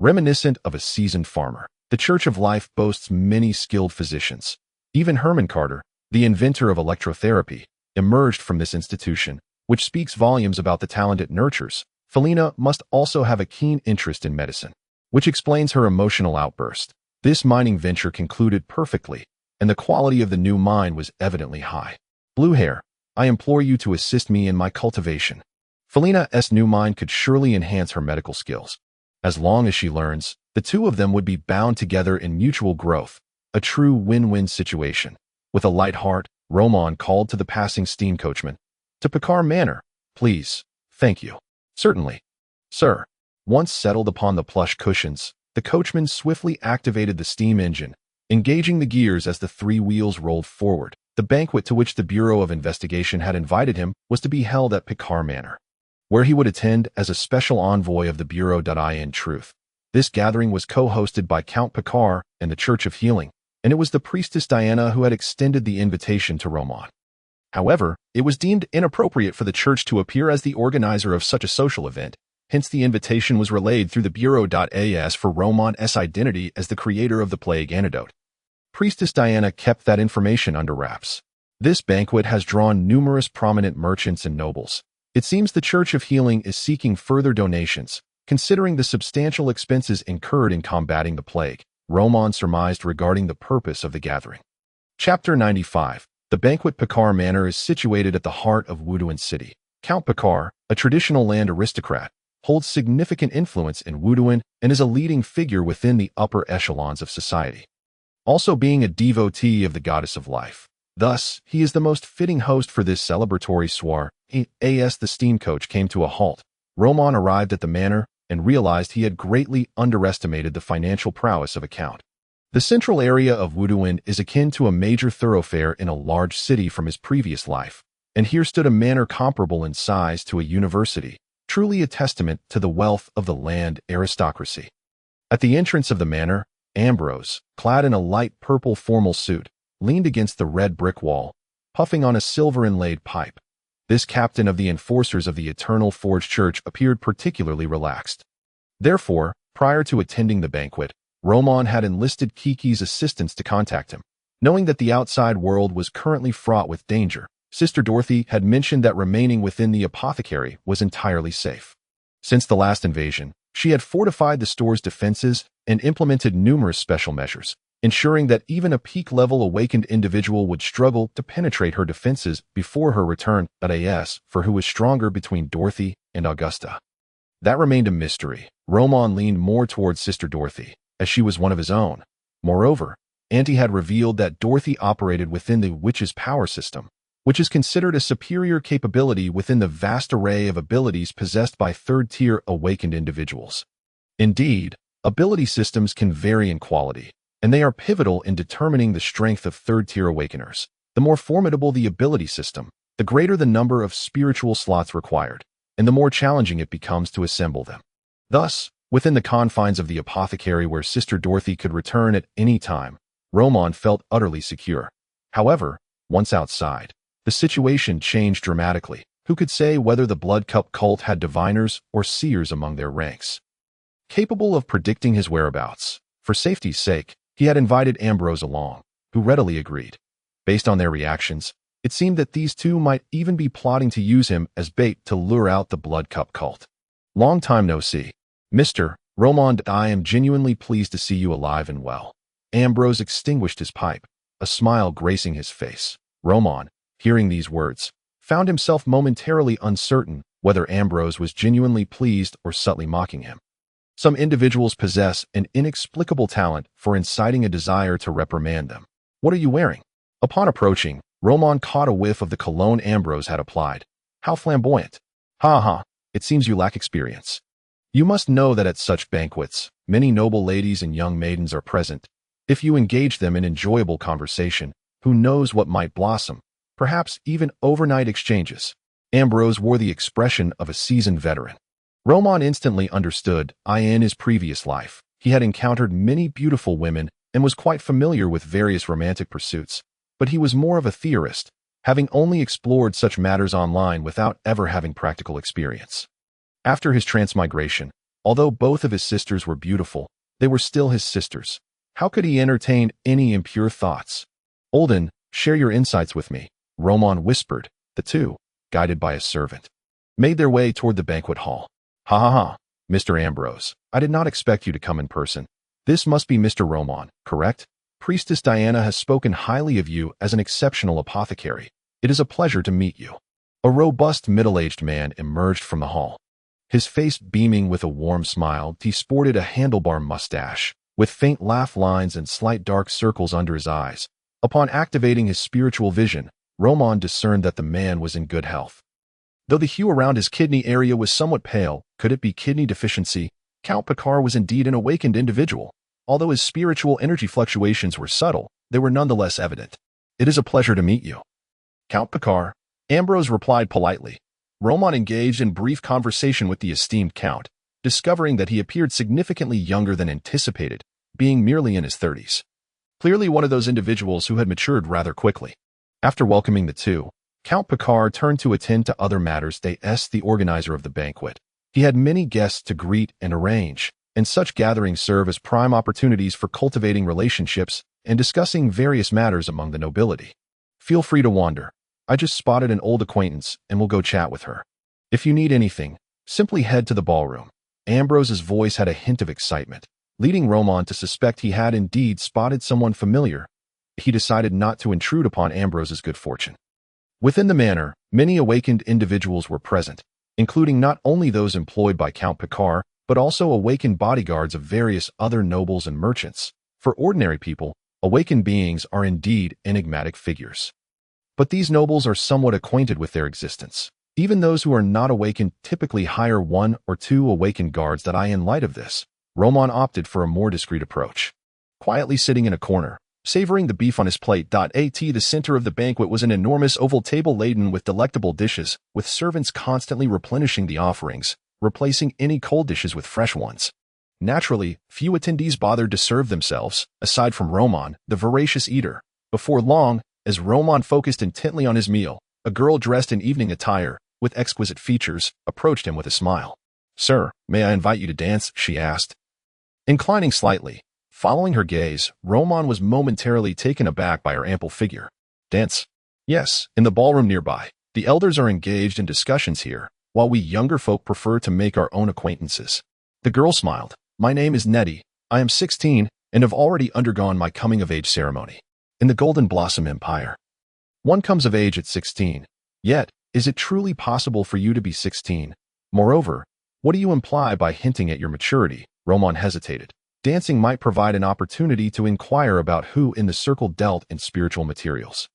Reminiscent of a seasoned farmer, the Church of Life boasts many skilled physicians. Even Herman Carter, the inventor of electrotherapy, emerged from this institution, which speaks volumes about the talent it nurtures. Felina must also have a keen interest in medicine, which explains her emotional outburst. This mining venture concluded perfectly, and the quality of the new mine was evidently high. Blue hair, I implore you to assist me in my cultivation. Felina's new mine could surely enhance her medical skills. As long as she learns, the two of them would be bound together in mutual growth, a true win-win situation. With a light heart, Roman called to the passing steam coachman. To Picard Manor, please. Thank you. Certainly. Sir. Once settled upon the plush cushions, the coachman swiftly activated the steam engine, engaging the gears as the three wheels rolled forward. The banquet to which the Bureau of Investigation had invited him was to be held at Picard Manor, where he would attend as a special envoy of the Bureau. In truth, this gathering was co-hosted by Count Picard and the Church of Healing, and it was the priestess Diana who had extended the invitation to Roman. However, it was deemed inappropriate for the church to appear as the organizer of such a social event, hence the invitation was relayed through the Bureau. As for Roman's identity as the creator of the plague antidote, Priestess Diana kept that information under wraps. This banquet has drawn numerous prominent merchants and nobles. It seems the Church of Healing is seeking further donations, considering the substantial expenses incurred in combating the plague, Roman surmised regarding the purpose of the gathering. Chapter 95. The banquet. Picard Manor is situated at the heart of Wuduan City. Count Picard, a traditional land aristocrat, holds significant influence in Wuduan and is a leading figure within the upper echelons of society. Also being a devotee of the goddess of life. Thus, he is the most fitting host for this celebratory soiree. As the steam coach came to a halt, Roman arrived at the manor and realized he had greatly underestimated the financial prowess of a count. The central area of Wuduan is akin to a major thoroughfare in a large city from his previous life, and here stood a manor comparable in size to a university, truly a testament to the wealth of the land aristocracy. At the entrance of the manor, Ambrose, clad in a light purple formal suit, leaned against the red brick wall, puffing on a silver-inlaid pipe. This captain of the enforcers of the Eternal Forge Church appeared particularly relaxed. Therefore, prior to attending the banquet, Roman had enlisted Kiki's assistance to contact him. Knowing that the outside world was currently fraught with danger, Sister Dorothy had mentioned that remaining within the apothecary was entirely safe. Since the last invasion, she had fortified the store's defenses and implemented numerous special measures, ensuring that even a peak-level awakened individual would struggle to penetrate her defenses before her return. For who was stronger between Dorothy and Augusta? That remained a mystery. Roman leaned more towards Sister Dorothy, as she was one of his own. Moreover, Auntie had revealed that Dorothy operated within the witch's power system, which is considered a superior capability within the vast array of abilities possessed by third-tier awakened individuals. Indeed, ability systems can vary in quality, and they are pivotal in determining the strength of third-tier awakeners. The more formidable the ability system, the greater the number of spiritual slots required, and the more challenging it becomes to assemble them. Thus, within the confines of the apothecary where Sister Dorothy could return at any time, Roman felt utterly secure. However, once outside, the situation changed dramatically. Who could say whether the Blood Cup cult had diviners or seers among their ranks? Capable of predicting his whereabouts, for safety's sake, he had invited Ambrose along, who readily agreed. Based on their reactions, it seemed that these two might even be plotting to use him as bait to lure out the Blood Cup cult. Long time no see. Mr. Roman, I am genuinely pleased to see you alive and well. Ambrose extinguished his pipe, a smile gracing his face. Roman, hearing these words, found himself momentarily uncertain whether Ambrose was genuinely pleased or subtly mocking him. Some individuals possess an inexplicable talent for inciting a desire to reprimand them. What are you wearing? Upon approaching, Roman caught a whiff of the cologne Ambrose had applied. How flamboyant. Ha ha, it seems you lack experience. You must know that at such banquets, many noble ladies and young maidens are present. If you engage them in enjoyable conversation, who knows what might blossom, perhaps even overnight exchanges. Ambrose wore the expression of a seasoned veteran. Roman instantly understood. In his previous life, he had encountered many beautiful women and was quite familiar with various romantic pursuits, but he was more of a theorist, having only explored such matters online without ever having practical experience. After his transmigration, although both of his sisters were beautiful, they were still his sisters. How could he entertain any impure thoughts? Olden, share your insights with me, Roman whispered. The two, guided by a servant, made their way toward the banquet hall. Ha ha ha, Mr. Ambrose, I did not expect you to come in person. This must be Mr. Roman, correct? Priestess Diana has spoken highly of you as an exceptional apothecary. It is a pleasure to meet you. A robust middle-aged man emerged from the hall. His face beaming with a warm smile, he sported a handlebar mustache, with faint laugh lines and slight dark circles under his eyes. Upon activating his spiritual vision, Roman discerned that the man was in good health. Though the hue around his kidney area was somewhat pale, could it be kidney deficiency? Count Picard was indeed an awakened individual. Although his spiritual energy fluctuations were subtle, they were nonetheless evident. It is a pleasure to meet you, Count Picard, Ambrose replied politely. Roman engaged in brief conversation with the esteemed Count, discovering that he appeared significantly younger than anticipated, being merely in his 30s. Clearly one of those individuals who had matured rather quickly. After welcoming the two, Count Picard turned to attend to other matters. The organizer of the banquet. He had many guests to greet and arrange, and such gatherings serve as prime opportunities for cultivating relationships and discussing various matters among the nobility. Feel free to wander. I just spotted an old acquaintance and will go chat with her. If you need anything, simply head to the ballroom. Ambrose's voice had a hint of excitement, leading Roman to suspect he had indeed spotted someone familiar. He decided not to intrude upon Ambrose's good fortune. Within the manor, many awakened individuals were present, including not only those employed by Count Picard, but also awakened bodyguards of various other nobles and merchants. For ordinary people, awakened beings are indeed enigmatic figures. But these nobles are somewhat acquainted with their existence. Even those who are not awakened typically hire 1 or 2 awakened guards. In light of this, Roman opted for a more discreet approach. Quietly sitting in a corner, savoring the beef on his plate. The center of the banquet was an enormous oval table laden with delectable dishes, with servants constantly replenishing the offerings, replacing any cold dishes with fresh ones. Naturally, few attendees bothered to serve themselves, aside from Roman, the voracious eater. Before long, as Roman focused intently on his meal, a girl dressed in evening attire, with exquisite features, approached him with a smile. "Sir, may I invite you to dance?" she asked. Inclining slightly, following her gaze, Roman was momentarily taken aback by her ample figure. "Dance?" "Yes, in the ballroom nearby. The elders are engaged in discussions here, while we younger folk prefer to make our own acquaintances." The girl smiled. "My name is Nettie. I am 16 and have already undergone my coming-of-age ceremony. In the Golden Blossom Empire, one comes of age at 16. Yet, is it truly possible for you to be 16? Moreover, what do you imply by hinting at your maturity?" Roman hesitated. Dancing might provide an opportunity to inquire about who in the circle dealt in spiritual materials,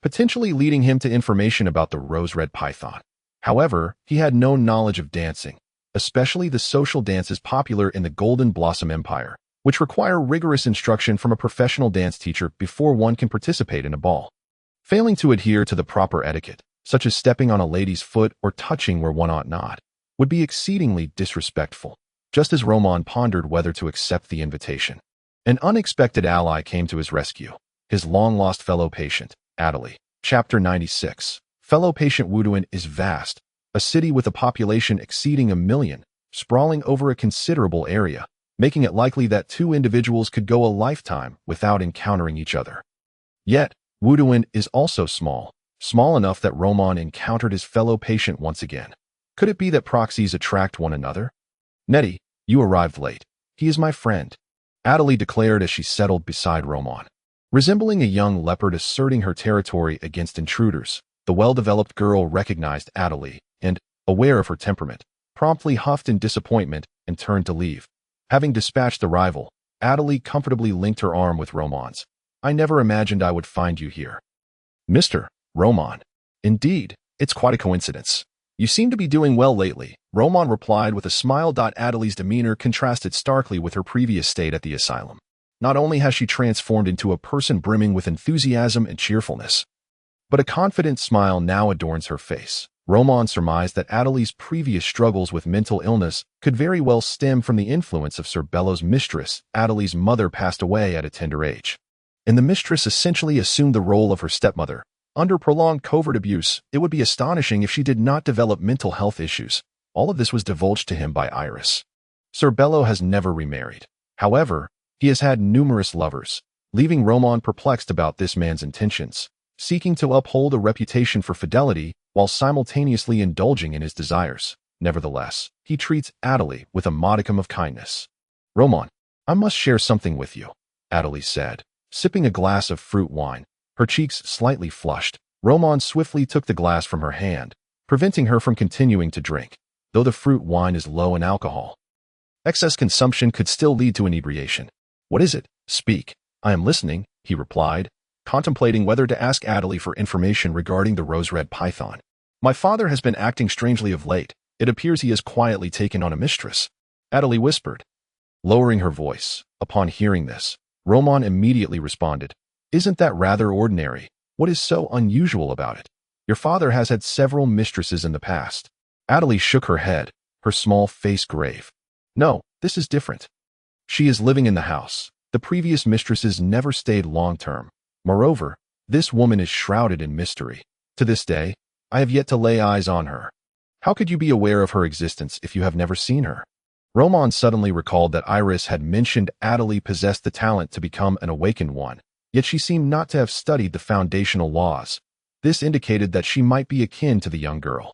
potentially leading him to information about the rose-red python. However, he had no knowledge of dancing, especially the social dances popular in the Golden Blossom Empire, which require rigorous instruction from a professional dance teacher before one can participate in a ball. Failing to adhere to the proper etiquette, such as stepping on a lady's foot or touching where one ought not, would be exceedingly disrespectful. Just as Roman pondered whether to accept the invitation, An unexpected ally came to his rescue, his long-lost fellow patient, Adderley. Chapter 96. Fellow patient Wuduin is vast, a city with a population exceeding 1 million, sprawling over a considerable area, making it likely that two individuals could go a lifetime without encountering each other. Yet, Wuduin is also small enough that Roman encountered his fellow patient once again. Could it be that proxies attract one another? Nettie, you arrived late. He is my friend, Adderley declared as she settled beside Roman. Resembling a young leopard asserting her territory against intruders, the well-developed girl recognized Adderley and, aware of her temperament, promptly huffed in disappointment and turned to leave. Having dispatched the rival, Adderley comfortably linked her arm with Roman's. I never imagined I would find you here. Mr. Roman. Indeed, it's quite a coincidence. You seem to be doing well lately, Roman replied with a smile. Adderley's demeanor contrasted starkly with her previous state at the asylum. Not only has she transformed into a person brimming with enthusiasm and cheerfulness, but a confident smile now adorns her face. Roman surmised that Adderley's previous struggles with mental illness could very well stem from the influence of Sir Bello's mistress. Adderley's mother passed away at a tender age, and the mistress essentially assumed the role of her stepmother. Under prolonged covert abuse, it would be astonishing if she did not develop mental health issues. All of this was divulged to him by Iris. Sir Bello has never remarried. However, he has had numerous lovers, leaving Roman perplexed about this man's intentions, seeking to uphold a reputation for fidelity while simultaneously indulging in his desires. Nevertheless, he treats Adderley with a modicum of kindness. Roman, I must share something with you, Adderley said, sipping a glass of fruit wine. Her cheeks slightly flushed. Roman swiftly took the glass from her hand, preventing her from continuing to drink. Though the fruit wine is low in alcohol, excess consumption could still lead to inebriation. What is it? Speak. I am listening, he replied, contemplating whether to ask Adderley for information regarding the rose-red python. My father has been acting strangely of late. It appears he has quietly taken on a mistress, Adderley whispered, lowering her voice. Upon hearing this, Roman immediately responded, Isn't that rather ordinary? What is so unusual about it? Your father has had several mistresses in the past. Adderley shook her head, her small face grave. No, this is different. She is living in the house. The previous mistresses never stayed long-term. Moreover, this woman is shrouded in mystery. To this day, I have yet to lay eyes on her. How could you be aware of her existence if you have never seen her? Roman suddenly recalled that Iris had mentioned Adderley possessed the talent to become an awakened one, yet she seemed not to have studied the foundational laws. This indicated that she might be akin to the young girl,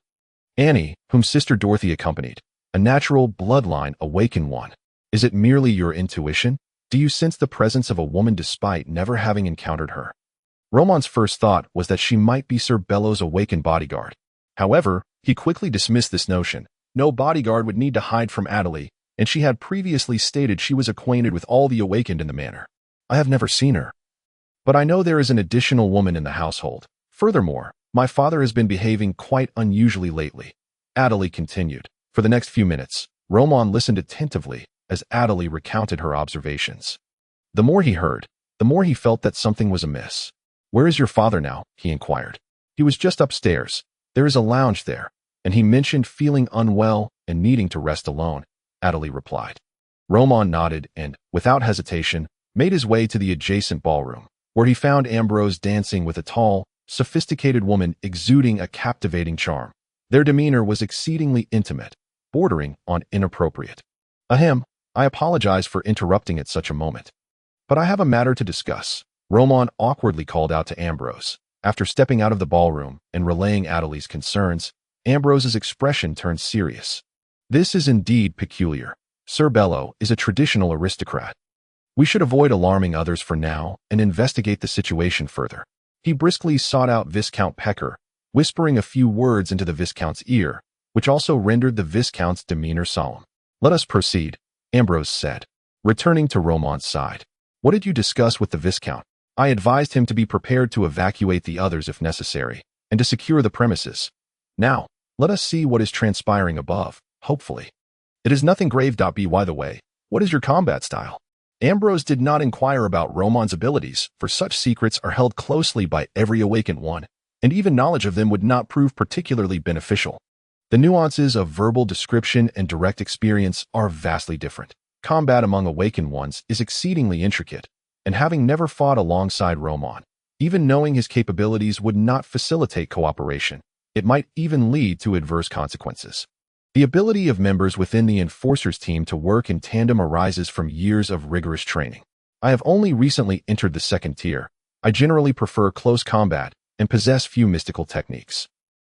Annie, whom Sister Dorothy accompanied, a natural bloodline awakened one. Is it merely your intuition? Do you sense the presence of a woman despite never having encountered her? Roman's first thought was that she might be Sir Bello's awakened bodyguard. However, he quickly dismissed this notion. No bodyguard would need to hide from Adderley, and she had previously stated she was acquainted with all the awakened in the manor. I have never seen her, but I know there is an additional woman in the household. Furthermore, my father has been behaving quite unusually lately, Adderley continued. For the next few minutes, Roman listened attentively as Adderley recounted her observations. The more he heard, the more he felt that something was amiss. Where is your father now? He inquired. He was just upstairs. There is a lounge there, and he mentioned feeling unwell and needing to rest alone, Adderley replied. Roman nodded and, without hesitation, made his way to the adjacent ballroom, where he found Ambrose dancing with a tall, sophisticated woman exuding a captivating charm. Their demeanor was exceedingly intimate, bordering on inappropriate. Ahem, I apologize for interrupting at such a moment, but I have a matter to discuss, Roman awkwardly called out to Ambrose. After stepping out of the ballroom and relaying Adderley's concerns, Ambrose's expression turned serious. This is indeed peculiar. Sir Bello is a traditional aristocrat. We should avoid alarming others for now and investigate the situation further. He briskly sought out Viscount Pecker, whispering a few words into the Viscount's ear, which also rendered the Viscount's demeanor solemn. Let us proceed, Ambrose said, returning to Roman's side. What did you discuss with the Viscount? I advised him to be prepared to evacuate the others if necessary, and to secure the premises. Now, let us see what is transpiring above, hopefully. It is nothing grave. By the way, what is your combat style? Ambrose did not inquire about Roman's abilities, for such secrets are held closely by every awakened one, and even knowledge of them would not prove particularly beneficial. The nuances of verbal description and direct experience are vastly different. Combat among awakened ones is exceedingly intricate, and having never fought alongside Roman, even knowing his capabilities would not facilitate cooperation. It might even lead to adverse consequences. The ability of members within the Enforcers team to work in tandem arises from years of rigorous training. I have only recently entered the second tier. I generally prefer close combat and possess few mystical techniques.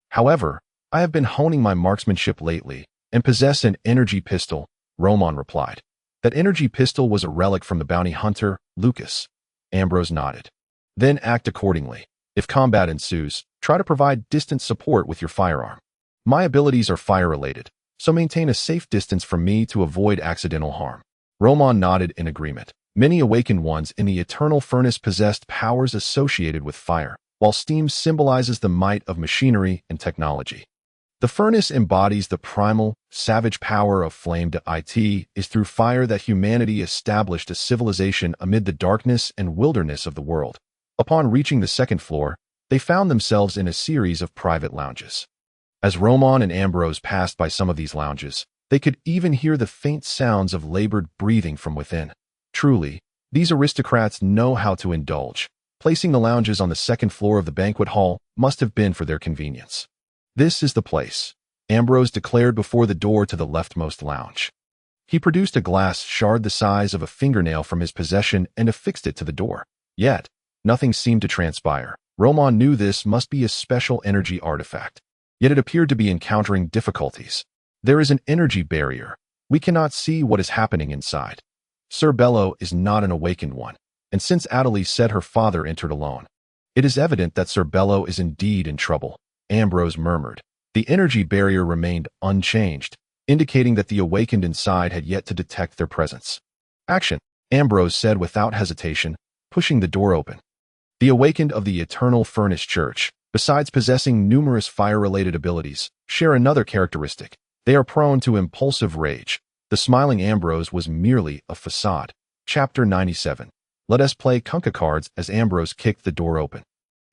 However, I have been honing my marksmanship lately and possess an energy pistol, Roman replied. That energy pistol was a relic from the bounty hunter, Lucas. Ambrose nodded. Then act accordingly. If combat ensues, try to provide distant support with your firearm. My abilities are fire-related, so maintain a safe distance from me to avoid accidental harm. Roman nodded in agreement. Many awakened ones in the eternal furnace possessed powers associated with fire, while steam symbolizes the might of machinery and technology. The furnace embodies the primal, savage power of flame. It is through fire that humanity established a civilization amid the darkness and wilderness of the world. Upon reaching the second floor, they found themselves in a series of private lounges. As Roman and Ambrose passed by some of these lounges, they could even hear the faint sounds of labored breathing from within. Truly, these aristocrats know how to indulge. Placing the lounges on the second floor of the banquet hall must have been for their convenience. This is the place, Ambrose declared before the door to the leftmost lounge. He produced a glass shard the size of a fingernail from his possession and affixed it to the door. Yet, nothing seemed to transpire. Roman knew this must be a special energy artifact. Yet it appeared to be encountering difficulties. There is an energy barrier. We cannot see what is happening inside. Sir Bello is not an awakened one, and since Adelie said her father entered alone, it is evident that Sir Bello is indeed in trouble. Ambrose murmured. The energy barrier remained unchanged, indicating that the awakened inside had yet to detect their presence. Action, Ambrose said without hesitation, pushing the door open. The awakened of the Eternal Furnace Church, besides possessing numerous fire-related abilities, share another characteristic. They are prone to impulsive rage. The smiling Ambrose was merely a facade. Chapter 97. Let us play Kunka cards as Ambrose kicked the door open.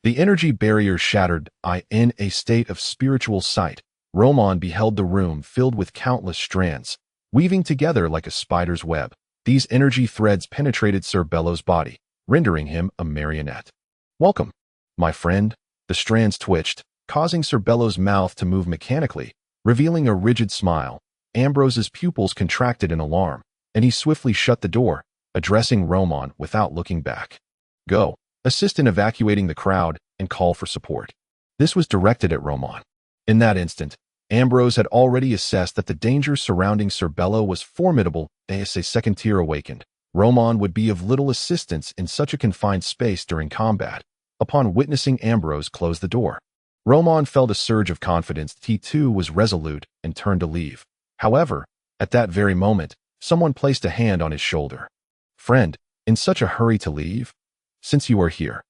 The energy barrier shattered. In a state of spiritual sight, Roman beheld the room filled with countless strands, weaving together like a spider's web. These energy threads penetrated Sir Bello's body, rendering him a marionette. Welcome, my friend. The strands twitched, causing Sir Bello's mouth to move mechanically, revealing a rigid smile. Ambrose's pupils contracted in alarm, and he swiftly shut the door, addressing Roman without looking back. Go. Assist in evacuating the crowd and call for support. This was directed at Roman. In that instant, Ambrose had already assessed that the danger surrounding Sir Bello was formidable. As a second-tier awakened, Roman would be of little assistance in such a confined space during combat. Upon witnessing Ambrose close the door, Roman felt a surge of confidence. He too was resolute and turned to leave. However, at that very moment, someone placed a hand on his shoulder. Friend, in such a hurry to leave? Since you are here,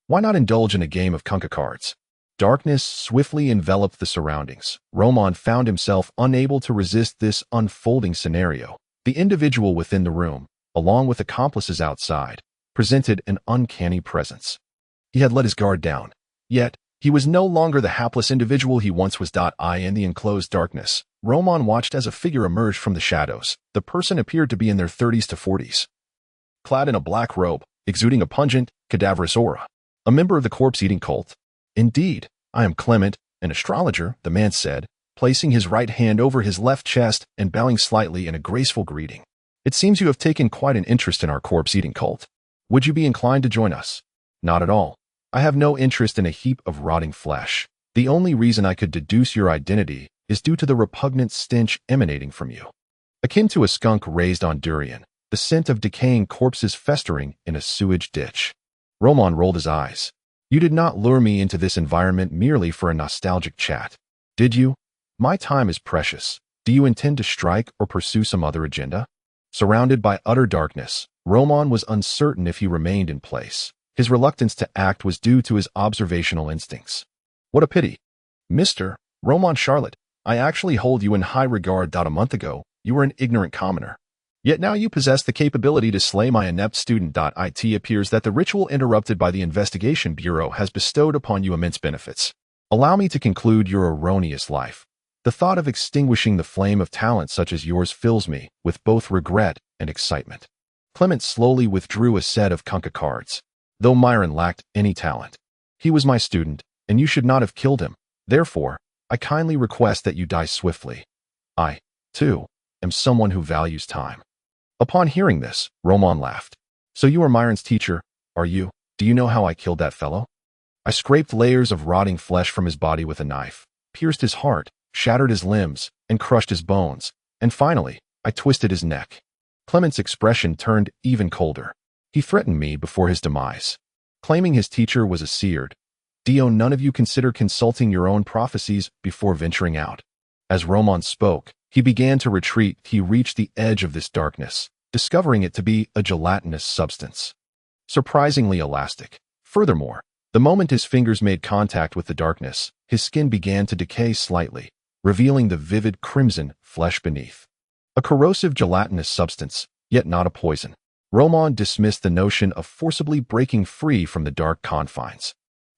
why not indulge in a game of Kunka cards? Darkness swiftly enveloped the surroundings. Roman found himself unable to resist this unfolding scenario. The individual within the room, along with accomplices outside, presented an uncanny presence. He had let his guard down, yet he was no longer the hapless individual he once was. In the enclosed darkness, Roman watched as a figure emerged from the shadows. The person appeared to be in their 30s to 40s. Clad in a black robe, exuding a pungent, cadaverous aura. A member of the corpse-eating cult. Indeed, I am Clement, an astrologer, the man said, placing his right hand over his left chest and bowing slightly in a graceful greeting. It seems you have taken quite an interest in our corpse-eating cult. Would you be inclined to join us? Not at all. I have no interest in a heap of rotting flesh. The only reason I could deduce your identity is due to the repugnant stench emanating from you. Akin to a skunk raised on durian, the scent of decaying corpses festering in a sewage ditch. Roman rolled his eyes. You did not lure me into this environment merely for a nostalgic chat, did you? My time is precious. Do you intend to strike or pursue some other agenda? Surrounded by utter darkness, Roman was uncertain if he remained in place. His reluctance to act was due to his observational instincts. What a pity. Mr. Roman Charlotte, I actually hold you in high regard. A month ago, you were an ignorant commoner. Yet now you possess the capability to slay my inept student. It appears that the ritual interrupted by the Investigation Bureau has bestowed upon you immense benefits. Allow me to conclude your erroneous life. The thought of extinguishing the flame of talent such as yours fills me with both regret and excitement. Clement slowly withdrew a set of Kunkka cards. Though Myron lacked any talent, he was my student, and you should not have killed him. Therefore, I kindly request that you die swiftly. I, too, am someone who values time. Upon hearing this, Roman laughed. So you are Myron's teacher, are you? Do you know how I killed that fellow? I scraped layers of rotting flesh from his body with a knife, pierced his heart, shattered his limbs, and crushed his bones, and finally, I twisted his neck. Clement's expression turned even colder. He threatened me before his demise, claiming his teacher was a seered. Do none of you consider consulting your own prophecies before venturing out? As Roman spoke, he began to retreat. He reached the edge of this darkness, discovering it to be a gelatinous substance, surprisingly elastic. Furthermore, the moment his fingers made contact with the darkness, his skin began to decay slightly, revealing the vivid crimson flesh beneath. A corrosive gelatinous substance, yet not a poison. Roman dismissed the notion of forcibly breaking free from the dark confines.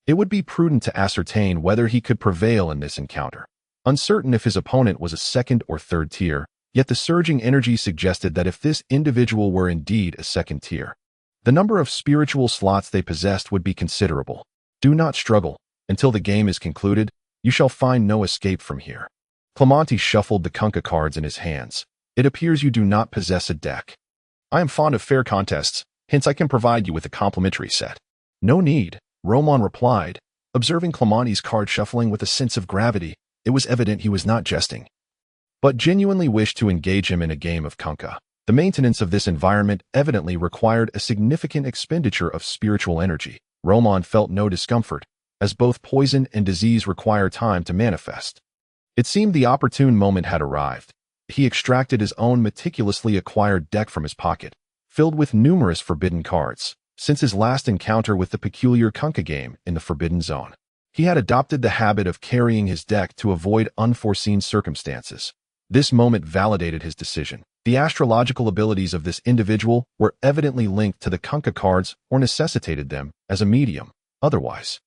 It would be prudent to ascertain whether he could prevail in this encounter. Uncertain if his opponent was a second or third tier, yet the surging energy suggested that if this individual were indeed a second tier, the number of spiritual slots they possessed would be considerable. Do not struggle. Until the game is concluded, you shall find no escape from here. Clementi shuffled the Kunkka cards in his hands. It appears you do not possess a deck. I am fond of fair contests, hence I can provide you with a complimentary set. No need, Roman replied, observing Clementi's card shuffling with a sense of gravity. It was evident he was not jesting, but genuinely wished to engage him in a game of Kunkka. The maintenance of this environment evidently required a significant expenditure of spiritual energy. Roman felt no discomfort, as both poison and disease require time to manifest. It seemed the opportune moment had arrived. He extracted his own meticulously acquired deck from his pocket, filled with numerous forbidden cards. Since his last encounter with the peculiar Kunkka game in the Forbidden Zone, he had adopted the habit of carrying his deck to avoid unforeseen circumstances. This moment validated his decision. The astrological abilities of this individual were evidently linked to the Kunkka cards or necessitated them as a medium. Otherwise,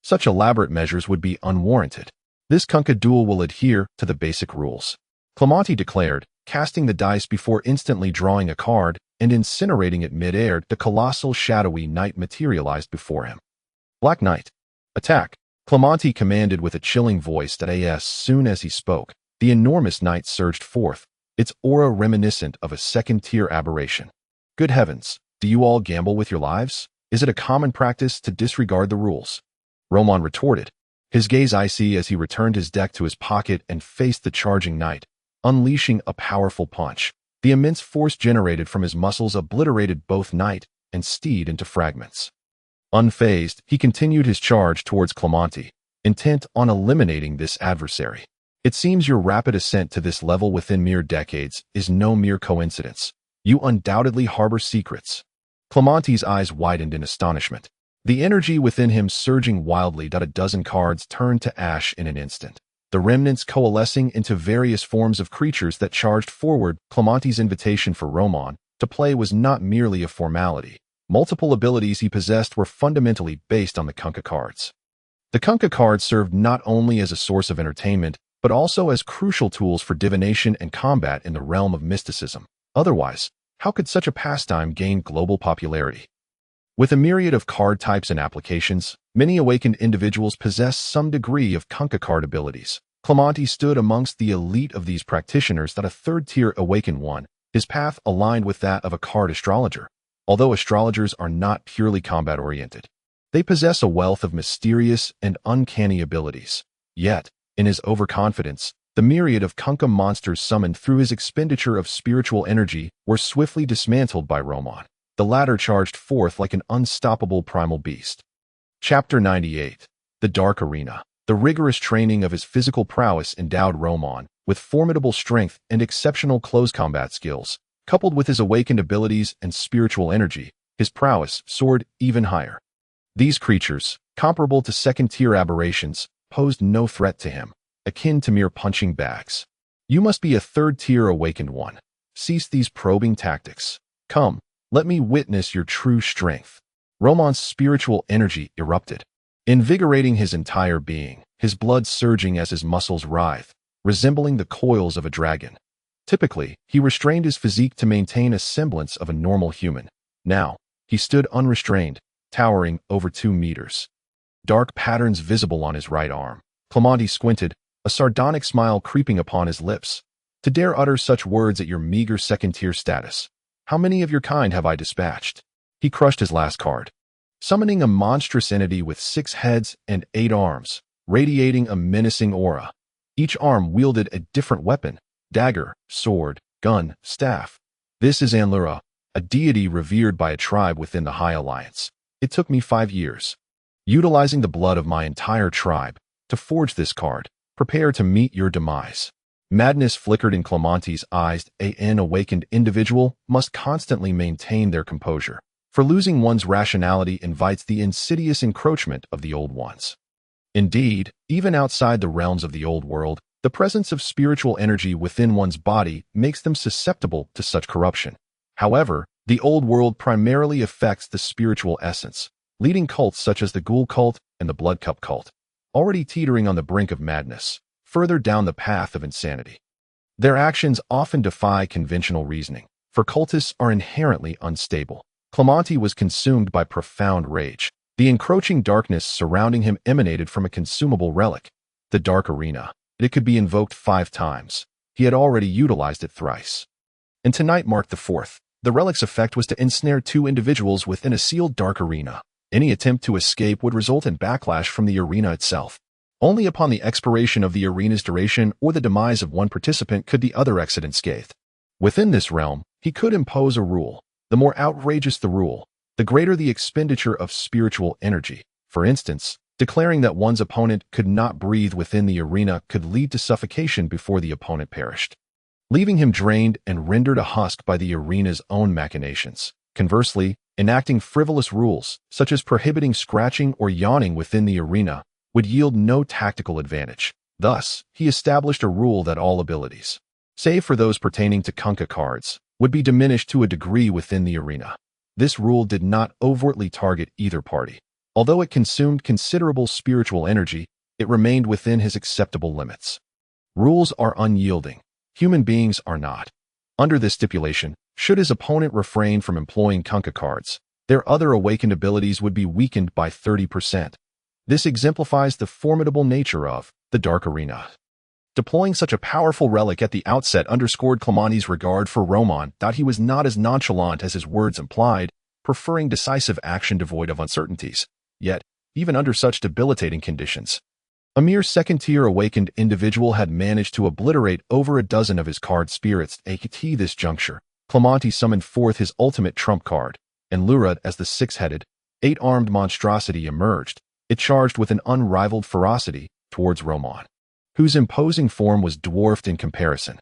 such elaborate measures would be unwarranted. This Kunkka duel will adhere to the basic rules, Clementi declared, casting the dice before instantly drawing a card and incinerating it mid-air. The colossal shadowy knight materialized before him. Black Knight, attack, Clementi commanded with a chilling voice that as soon as he spoke, the enormous knight surged forth, its aura reminiscent of a second-tier aberration. Good heavens, do you all gamble with your lives? Is it a common practice to disregard the rules? Roman retorted, his gaze icy as he returned his deck to his pocket and faced the charging knight, unleashing a powerful punch. The immense force generated from his muscles obliterated both knight and steed into fragments. Unfazed, he continued his charge towards Clementi, intent on eliminating this adversary. It seems your rapid ascent to this level within mere decades is no mere coincidence. You undoubtedly harbor secrets. Clementi's eyes widened in astonishment. The energy within him surging wildly. A dozen cards turned to ash in an instant, the remnants coalescing into various forms of creatures that charged forward. Clementi's invitation for Roman to play was not merely a formality. Multiple abilities he possessed were fundamentally based on the Kunkka cards. The Kunkka cards served not only as a source of entertainment, but also as crucial tools for divination and combat in the realm of mysticism. Otherwise, how could such a pastime gain global popularity? With a myriad of card types and applications, many awakened individuals possess some degree of Kunkka card abilities. Clementi stood amongst the elite of these practitioners. A third-tier awakened one, his path aligned with that of a card astrologer. Although astrologers are not purely combat-oriented, they possess a wealth of mysterious and uncanny abilities. Yet, in his overconfidence, the myriad of Kunkka monsters summoned through his expenditure of spiritual energy were swiftly dismantled by Roman. The latter charged forth like an unstoppable primal beast. Chapter 98. The Dark Arena. The rigorous training of his physical prowess endowed Roman with formidable strength and exceptional close combat skills. Coupled with his awakened abilities and spiritual energy, his prowess soared even higher. These creatures, comparable to second-tier aberrations, posed no threat to him, akin to mere punching bags. You must be a third-tier awakened one. Cease these probing tactics. Come, let me witness your true strength. Roman's spiritual energy erupted, invigorating his entire being, his blood surging as his muscles writhed. resembling the coils of a dragon. Typically, he restrained his physique to maintain a semblance of a normal human. Now, he stood unrestrained, towering over 2 meters. Dark patterns visible on his right arm. Clementi squinted, a sardonic smile creeping upon his lips. To dare utter such words at your meager second-tier status. How many of your kind have I dispatched? He crushed his last card, summoning a monstrous entity with 6 heads and 8 arms, radiating a menacing aura. Each arm wielded a different weapon: dagger, sword, gun, staff. This is Anlura, a deity revered by a tribe within the High Alliance. It took me 5 years, utilizing the blood of my entire tribe, to forge this card. Prepare to meet your demise. Madness flickered in Clementi's eyes. An awakened individual must constantly maintain their composure, for losing one's rationality invites the insidious encroachment of the old ones. Indeed, even outside the realms of the old world, the presence of spiritual energy within one's body makes them susceptible to such corruption. However, the old world primarily affects the spiritual essence, leading cults such as the Ghoul cult and the Blood Cup cult, already teetering on the brink of madness, further down the path of insanity. Their actions often defy conventional reasoning, for cultists are inherently unstable. Clementi was consumed by profound rage. The encroaching darkness surrounding him emanated from a consumable relic, the Dark Arena. It could be invoked 5 times. He had already utilized it thrice. And tonight marked the 4th. The relic's effect was to ensnare 2 individuals within a sealed Dark Arena. Any attempt to escape would result in backlash from the arena itself. Only upon the expiration of the arena's duration or the demise of one participant could the other exit unscathed. Within this realm, he could impose a rule. The more outrageous the rule, the greater the expenditure of spiritual energy. For instance, declaring that one's opponent could not breathe within the arena could lead to suffocation before the opponent perished, leaving him drained and rendered a husk by the arena's own machinations. Conversely, enacting frivolous rules, such as prohibiting scratching or yawning within the arena, would yield no tactical advantage. Thus, he established a rule that all abilities, save for those pertaining to Kunkka cards, would be diminished to a degree within the arena. This rule did not overtly target either party. Although it consumed considerable spiritual energy, it remained within his acceptable limits. Rules are unyielding. Human beings are not. Under this stipulation, should his opponent refrain from employing Kunkka cards, their other awakened abilities would be weakened by 30%. This exemplifies the formidable nature of the Dark Arena. Deploying such a powerful relic at the outset underscored Clementi's regard for Roman. He was not as nonchalant as his words implied, preferring decisive action devoid of uncertainties. Yet, even under such debilitating conditions, a mere second-tier awakened individual had managed to obliterate over a dozen of his card spirits. At this juncture, Clementi summoned forth his ultimate trump card, and lured as the 6-headed, 8-armed monstrosity emerged. It charged with an unrivaled ferocity towards Roman, whose imposing form was dwarfed in comparison.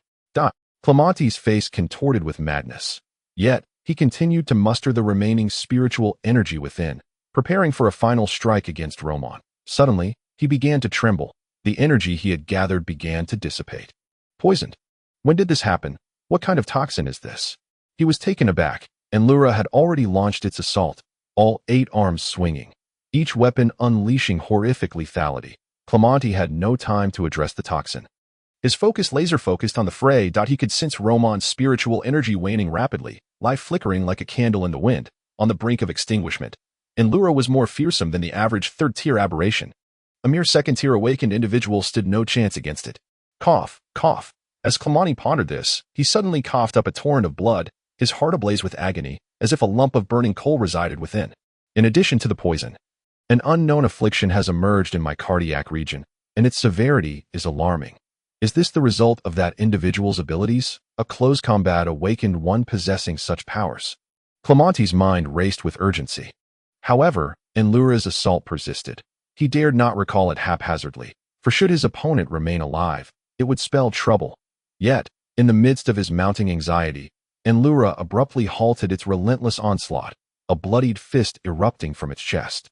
Clementi's face contorted with madness. Yet, he continued to muster the remaining spiritual energy within, preparing for a final strike against Roman. Suddenly, he began to tremble. The energy he had gathered began to dissipate. Poisoned. When did this happen? What kind of toxin is this? He was taken aback, and Lura had already launched its assault, all 8 arms swinging, each weapon unleashing horrific lethality. Clementi had no time to address the toxin. His focus laser-focused on the fray. He could sense Roman's spiritual energy waning rapidly, life flickering like a candle in the wind, on the brink of extinguishment. And Lura was more fearsome than the average 3rd-tier aberration. A mere 2nd-tier awakened individual stood no chance against it. Cough, cough. As Clementi pondered this, he suddenly coughed up a torrent of blood, his heart ablaze with agony, as if a lump of burning coal resided within. In addition to the poison, an unknown affliction has emerged in my cardiac region, and its severity is alarming. Is this the result of that individual's abilities? A close combat awakened one possessing such powers. Clementi's mind raced with urgency. However, Enlura's assault persisted. He dared not recall it haphazardly, for should his opponent remain alive, it would spell trouble. Yet, in the midst of his mounting anxiety, Enlura abruptly halted its relentless onslaught, a bloodied fist erupting from its chest,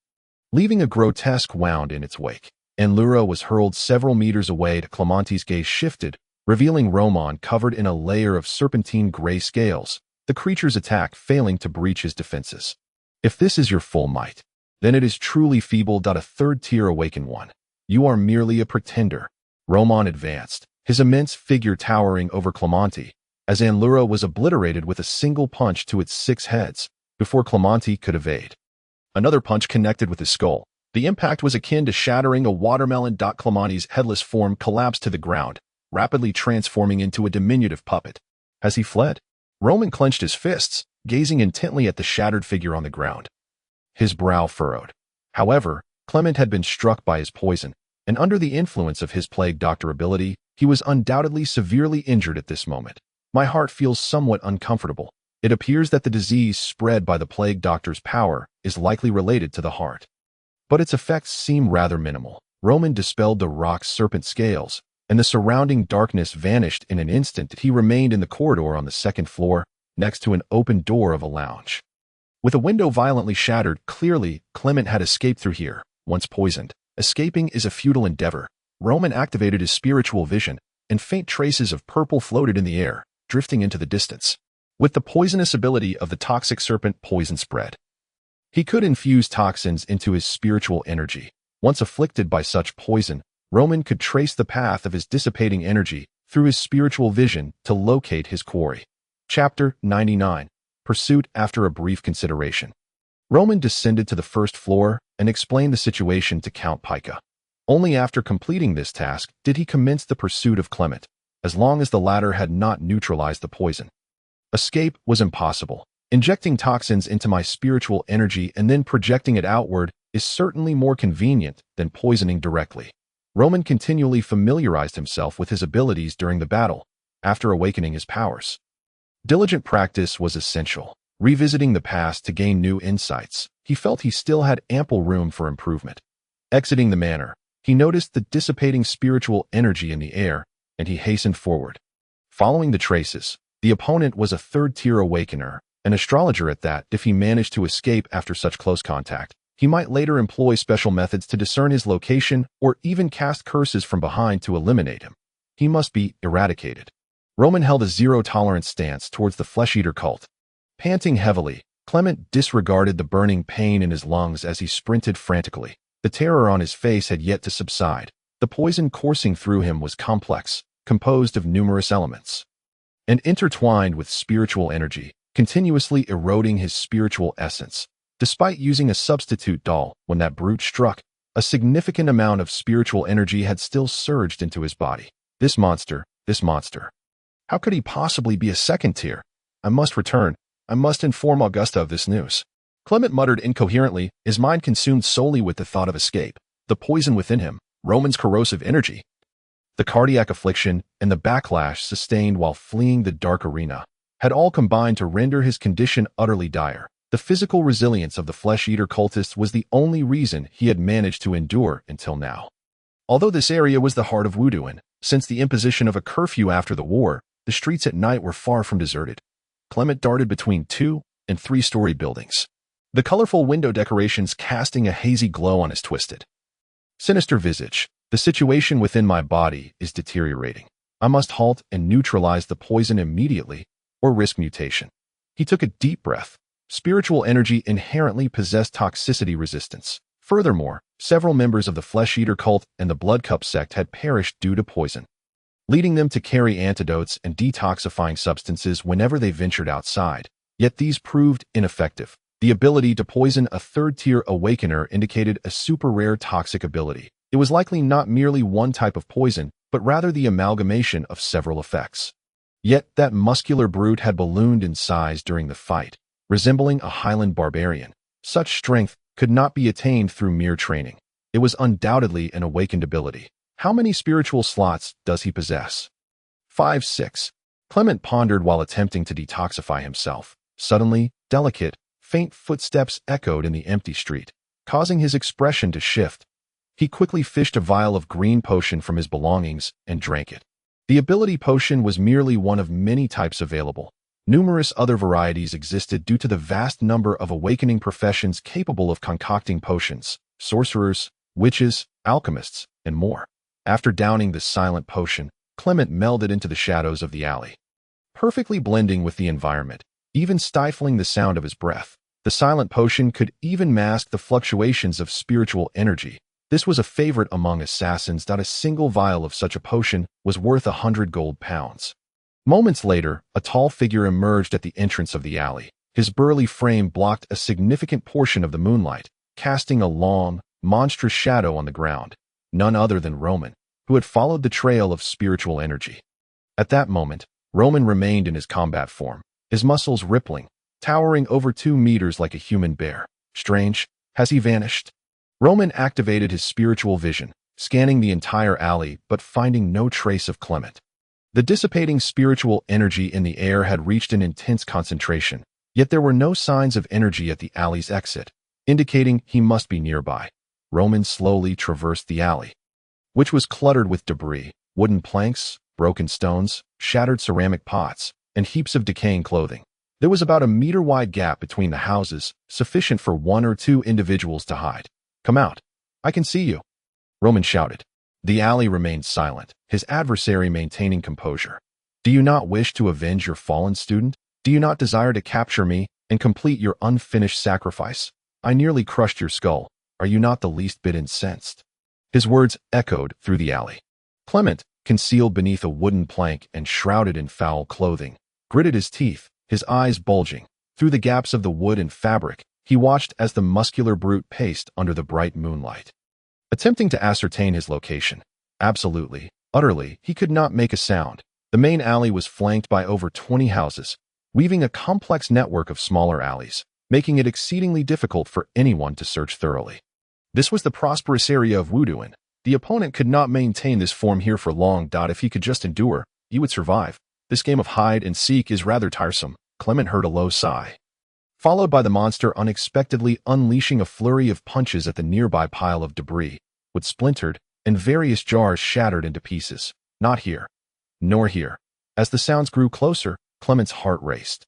leaving a grotesque wound in its wake. Enlura was hurled several meters away. Clementi's gaze shifted, revealing Roman covered in a layer of serpentine gray scales, the creature's attack failing to breach his defenses. If this is your full might, then it is truly feeble. A 3rd-tier awakened one. You are merely a pretender. Roman advanced, his immense figure towering over Clemente, as Anlura was obliterated with a single punch to its 6 heads before Clemente could evade. Another punch connected with his skull. The impact was akin to shattering a watermelon. Clemente's headless form collapsed to the ground, rapidly transforming into a diminutive puppet. As he fled, Roman clenched his fists, gazing intently at the shattered figure on the ground. His brow furrowed. However, Clement had been struck by his poison, and under the influence of his plague doctor ability, he was undoubtedly severely injured at this moment. My heart feels somewhat uncomfortable. It appears that the disease spread by the plague doctor's power is likely related to the heart. But its effects seem rather minimal. Roman dispelled the rock's serpent scales, and the surrounding darkness vanished in an instant. He remained in the corridor on the 2nd floor, next to an open door of a lounge. With a window violently shattered, clearly, Clement had escaped through here. Once poisoned, escaping is a futile endeavor. Roman activated his spiritual vision, and faint traces of purple floated in the air, drifting into the distance. With the poisonous ability of the toxic serpent, poison spread. He could infuse toxins into his spiritual energy. Once afflicted by such poison, Roman could trace the path of his dissipating energy through his spiritual vision to locate his quarry. Chapter 99. Pursuit. After a brief consideration, Roman descended to the 1st floor and explained the situation to Count Pica. Only after completing this task did he commence the pursuit of Clement, as long as the latter had not neutralized the poison. Escape was impossible. Injecting toxins into my spiritual energy and then projecting it outward is certainly more convenient than poisoning directly. Roman continually familiarized himself with his abilities during the battle, after awakening his powers. Diligent practice was essential. Revisiting the past to gain new insights, he felt he still had ample room for improvement. Exiting the manor, he noticed the dissipating spiritual energy in the air, and he hastened forward. Following the traces, the opponent was a 3rd-tier awakener, an astrologer at that. If he managed to escape after such close contact, he might later employ special methods to discern his location or even cast curses from behind to eliminate him. He must be eradicated. Roman held a zero-tolerance stance towards the flesh-eater cult. Panting heavily, Clement disregarded the burning pain in his lungs as he sprinted frantically. The terror on his face had yet to subside. The poison coursing through him was complex, composed of numerous elements, and intertwined with spiritual energy, continuously eroding his spiritual essence. Despite using a substitute doll, when that brute struck, a significant amount of spiritual energy had still surged into his body. This monster. How could he possibly be a 2nd tier? I must return. I must inform Augusta of this news. Clement muttered incoherently, his mind consumed solely with the thought of escape. The poison within him, Roman's corrosive energy, the cardiac affliction, and the backlash sustained while fleeing the dark arena had all combined to render his condition utterly dire. The physical resilience of the flesh-eater cultist was the only reason he had managed to endure until now. Although this area was the heart of Wuduan, since the imposition of a curfew after the war, the streets at night were far from deserted. Clement darted between 2- and 3-story buildings, the colorful window decorations casting a hazy glow on his twisted, sinister visage. The situation within my body is deteriorating. I must halt and neutralize the poison immediately, or risk mutation. He took a deep breath. Spiritual energy inherently possessed toxicity resistance. Furthermore, several members of the flesh-eater cult and the blood cup sect had perished due to poison, leading them to carry antidotes and detoxifying substances whenever they ventured outside. Yet these proved ineffective. The ability to poison a 3rd-tier awakener indicated a super-rare toxic ability. It was likely not merely one type of poison, but rather the amalgamation of several effects. Yet that muscular brute had ballooned in size during the fight, resembling a Highland barbarian. Such strength could not be attained through mere training. It was undoubtedly an awakened ability. How many spiritual slots does he possess? 5, 6. Clement pondered while attempting to detoxify himself. Suddenly, delicate, faint footsteps echoed in the empty street, causing his expression to shift. He quickly fished a vial of green potion from his belongings and drank it. The ability potion was merely one of many types available. Numerous other varieties existed due to the vast number of awakening professions capable of concocting potions: sorcerers, witches, alchemists, and more. After downing the silent potion, Clement melded into the shadows of the alley, perfectly blending with the environment, even stifling the sound of his breath. The silent potion could even mask the fluctuations of spiritual energy, This was a favorite among assassins. A single vial of such a potion was worth 100 gold pounds. Moments later, a tall figure emerged at the entrance of the alley. His burly frame blocked a significant portion of the moonlight, casting a long, monstrous shadow on the ground. None other than Roman, who had followed the trail of spiritual energy. At that moment, Roman remained in his combat form, his muscles rippling, towering over 2 meters like a human bear. Strange, has he vanished? Roman activated his spiritual vision, scanning the entire alley but finding no trace of Clement. The dissipating spiritual energy in the air had reached an intense concentration, yet there were no signs of energy at the alley's exit, indicating he must be nearby. Roman slowly traversed the alley, which was cluttered with debris, wooden planks, broken stones, shattered ceramic pots, and heaps of decaying clothing. There was about a meter-wide gap between the houses, sufficient for 1 or 2 individuals to hide. "Come out. I can see you," Roman shouted. The alley remained silent, his adversary maintaining composure. "Do you not wish to avenge your fallen student? Do you not desire to capture me and complete your unfinished sacrifice? I nearly crushed your skull. Are you not the least bit incensed?" His words echoed through the alley. Clement, concealed beneath a wooden plank and shrouded in foul clothing, gritted his teeth, his eyes bulging. Through the gaps of the wood and fabric, he watched as the muscular brute paced under the bright moonlight, attempting to ascertain his location. Absolutely, utterly, he could not make a sound. The main alley was flanked by over 20 houses, weaving a complex network of smaller alleys, making it exceedingly difficult for anyone to search thoroughly. This was the prosperous area of Wuduan. The opponent could not maintain this form here for long. If he could just endure, he would survive. This game of hide and seek is rather tiresome. Clement heard a low sigh, followed by the monster unexpectedly unleashing a flurry of punches at the nearby pile of debris, which splintered, and various jars shattered into pieces. Not here. Nor here. As the sounds grew closer, Clement's heart raced,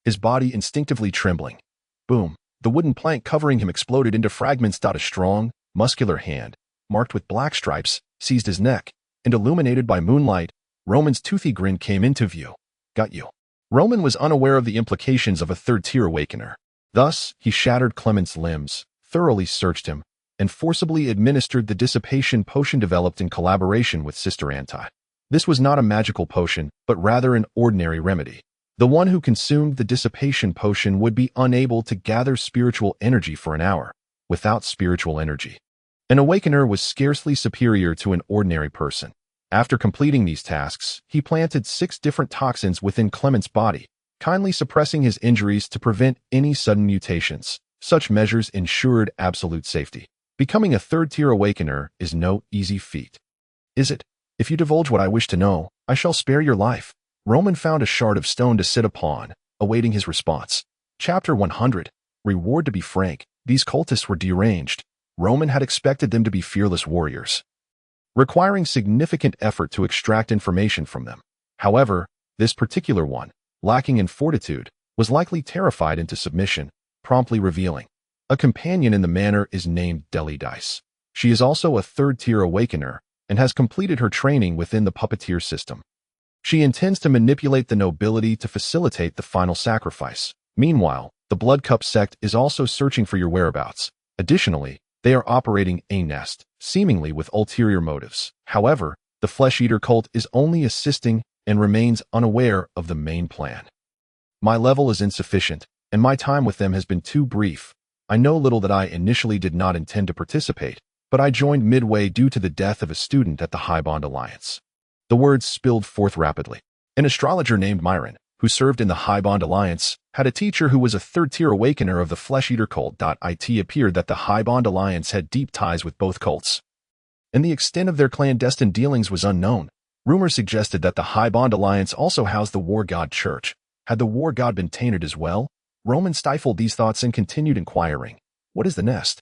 his body instinctively trembling. Boom. The wooden plank covering him exploded into fragments. A strong, muscular hand, marked with black stripes, seized his neck, and illuminated by moonlight, Roman's toothy grin came into view. "Got you." Roman was unaware of the implications of a third-tier awakener. Thus, he shattered Clement's limbs, thoroughly searched him, and forcibly administered the dissipation potion developed in collaboration with Sister Anti. This was not a magical potion, but rather an ordinary remedy. The one who consumed the dissipation potion would be unable to gather spiritual energy for an hour. Without spiritual energy, an awakener was scarcely superior to an ordinary person. After completing these tasks, he planted 6 different toxins within Clement's body, kindly suppressing his injuries to prevent any sudden mutations. Such measures ensured absolute safety. Becoming a third-tier awakener is no easy feat. Is it? If you divulge what I wish to know, I shall spare your life. Roman found a shard of stone to sit upon, awaiting his response. Chapter 100. Reward. To be frank, these cultists were deranged. Roman had expected them to be fearless warriors, requiring significant effort to extract information from them. However, this particular one, lacking in fortitude, was likely terrified into submission, promptly revealing. A companion in the manor is named Delidice. She is also a third-tier awakener and has completed her training within the puppeteer system. She intends to manipulate the nobility to facilitate the final sacrifice. Meanwhile, the Blood Cup sect is also searching for your whereabouts. Additionally, they are operating a nest, seemingly with ulterior motives. However, the Flesh-Eater cult is only assisting and remains unaware of the main plan. My level is insufficient, and my time with them has been too brief. I know little. That I initially did not intend to participate, but I joined midway due to the death of a student at the Highbond Alliance. The words spilled forth rapidly. An astrologer named Myron, who served in the Highbond Alliance, had a teacher who was a third-tier awakener of the Flesh-Eater cult. It appeared that the Highbond Alliance had deep ties with both cults, and the extent of their clandestine dealings was unknown. Rumor suggested that the Highbond Alliance also housed the War God Church. Had the War God been tainted as well? Roman stifled these thoughts and continued inquiring. What is the nest?